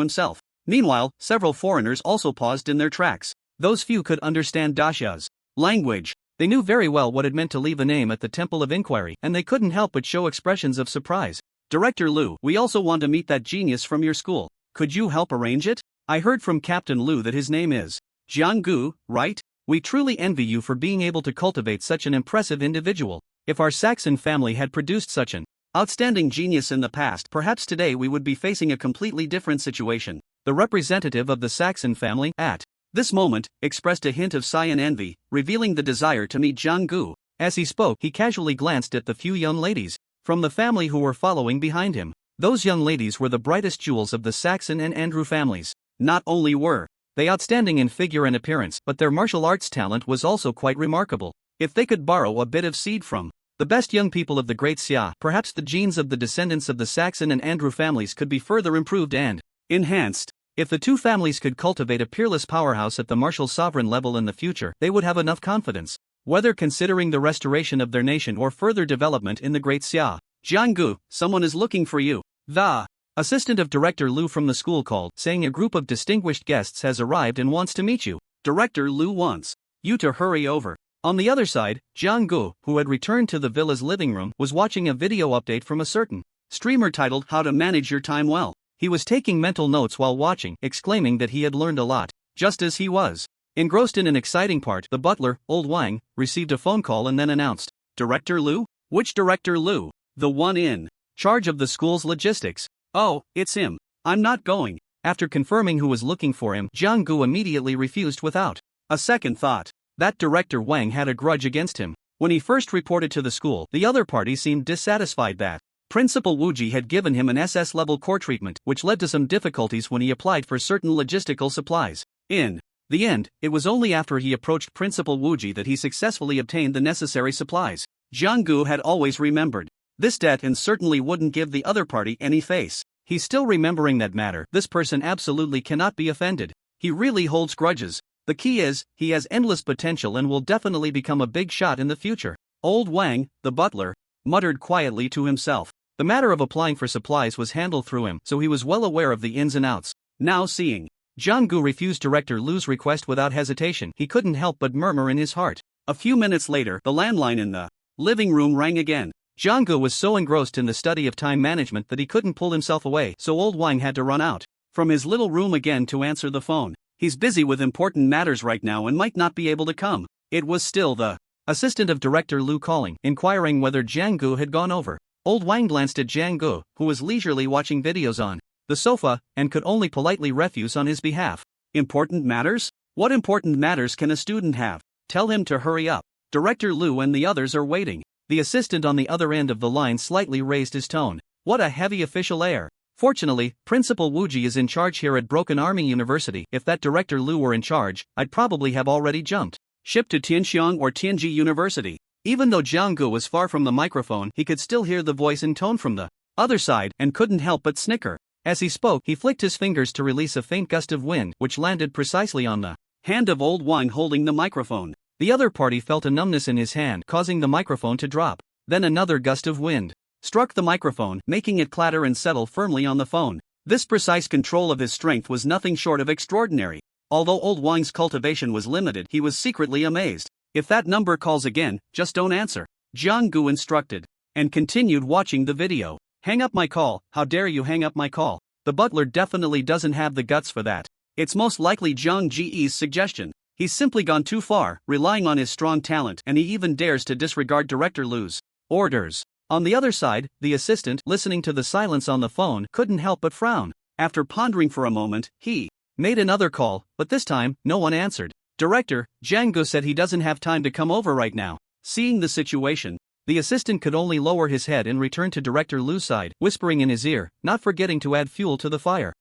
himself. Meanwhile, several foreigners also paused in their tracks. Those few could understand Dasha's language. They knew very well what it meant to leave a name at the Temple of Inquiry, and they couldn't help but show expressions of surprise. Director Liu, we also want to meet that genius from your school. Could you help arrange it? I heard from Captain Liu that his name is Jiang Gu, right? We truly envy you for being able to cultivate such an impressive individual. If our Saxon family had produced such an outstanding genius in the past, perhaps today we would be facing a completely different situation. The representative of the Saxon family, at this moment, expressed a hint of sigh and envy, revealing the desire to meet Jiang Gu. As he spoke, he casually glanced at the few young ladies from the family who were following behind him. Those young ladies were the brightest jewels of the Saxon and Andrew families. Not only were they outstanding in figure and appearance, but their martial arts talent was also quite remarkable. If they could borrow a bit of seed from the best young people of the Great Xia, perhaps the genes of the descendants of the Saxon and Andrew families could be further improved and enhanced. If the two families could cultivate a peerless powerhouse at the martial sovereign level in the future, they would have enough confidence, whether considering the restoration of their nation or further development in the Great Xia. Jiang Gu, someone is looking for you. The assistant of Director Liu from the school called, saying a group of distinguished guests has arrived and wants to meet you. Director Liu wants you to hurry over. On the other side, Jiang Gu, who had returned to the villa's living room, was watching a video update from a certain streamer titled How to Manage Your Time Well. He was taking mental notes while watching, exclaiming that he had learned a lot. Just as he was engrossed in an exciting part, the butler, Old Wang, received a phone call and then announced, Director Liu? Which Director Liu? The one in charge of the school's logistics. Oh, it's him. I'm not going. After confirming who was looking for him, Jiang Gu immediately refused without a second thought. That Director Wang had a grudge against him. When he first reported to the school, the other party seemed dissatisfied that Principal Wuji had given him an SS-level core treatment, which led to some difficulties when he applied for certain logistical supplies. In the end, it was only after he approached Principal Wuji that he successfully obtained the necessary supplies. Jiang Gu had always remembered this debt and certainly wouldn't give the other party any face. He's still remembering that matter. This person absolutely cannot be offended. He really holds grudges. The key is, he has endless potential and will definitely become a big shot in the future. Old Wang, the butler, muttered quietly to himself. The matter of applying for supplies was handled through him, so he was well aware of the ins and outs. Now seeing Jiang Gu refused Director Liu's request without hesitation, he couldn't help but murmur in his heart. A few minutes later, the landline in the living room rang again. Jiang Gu was so engrossed in the study of time management that he couldn't pull himself away, so Old Wang had to run out from his little room again to answer the phone. He's busy with important matters right now and might not be able to come. It was still the assistant of Director Liu calling, inquiring whether Jiang Gu had gone over. Old Wang glanced at Jiang Gu, who was leisurely watching videos on the sofa, and could only politely refuse on his behalf. Important matters? What important matters can a student have? Tell him to hurry up. Director Liu and the others are waiting. The assistant on the other end of the line slightly raised his tone. What a heavy official air. Fortunately, Principal Wuji is in charge here at Broken Army University. If that Director Liu were in charge, I'd probably have already jumped ship to Tianxiang or Tianji University. Even though Jiang Gu was far from the microphone, he could still hear the voice and tone from the other side, and couldn't help but snicker. As he spoke, he flicked his fingers to release a faint gust of wind, which landed precisely on the hand of Old Wang holding the microphone. The other party felt a numbness in his hand, causing the microphone to drop. Then another gust of wind struck the microphone, making it clatter and settle firmly on the phone. This precise control of his strength was nothing short of extraordinary. Although Old Wang's cultivation was limited, he was secretly amazed. If that number calls again, just don't answer, Jiang Gu instructed, and continued watching the video. Hang up my call, how dare you hang up my call? The butler definitely doesn't have the guts for that. It's most likely Jiang Ji's suggestion. He's simply gone too far, relying on his strong talent, and he even dares to disregard Director Liu's orders. On the other side, the assistant, listening to the silence on the phone, couldn't help but frown. After pondering for a moment, he made another call, but this time, no one answered. Director, Jiang Gu said he doesn't have time to come over right now. Seeing the situation, The assistant could only lower his head and return to Director Lu's side, whispering in his ear, not forgetting to add fuel to the fire.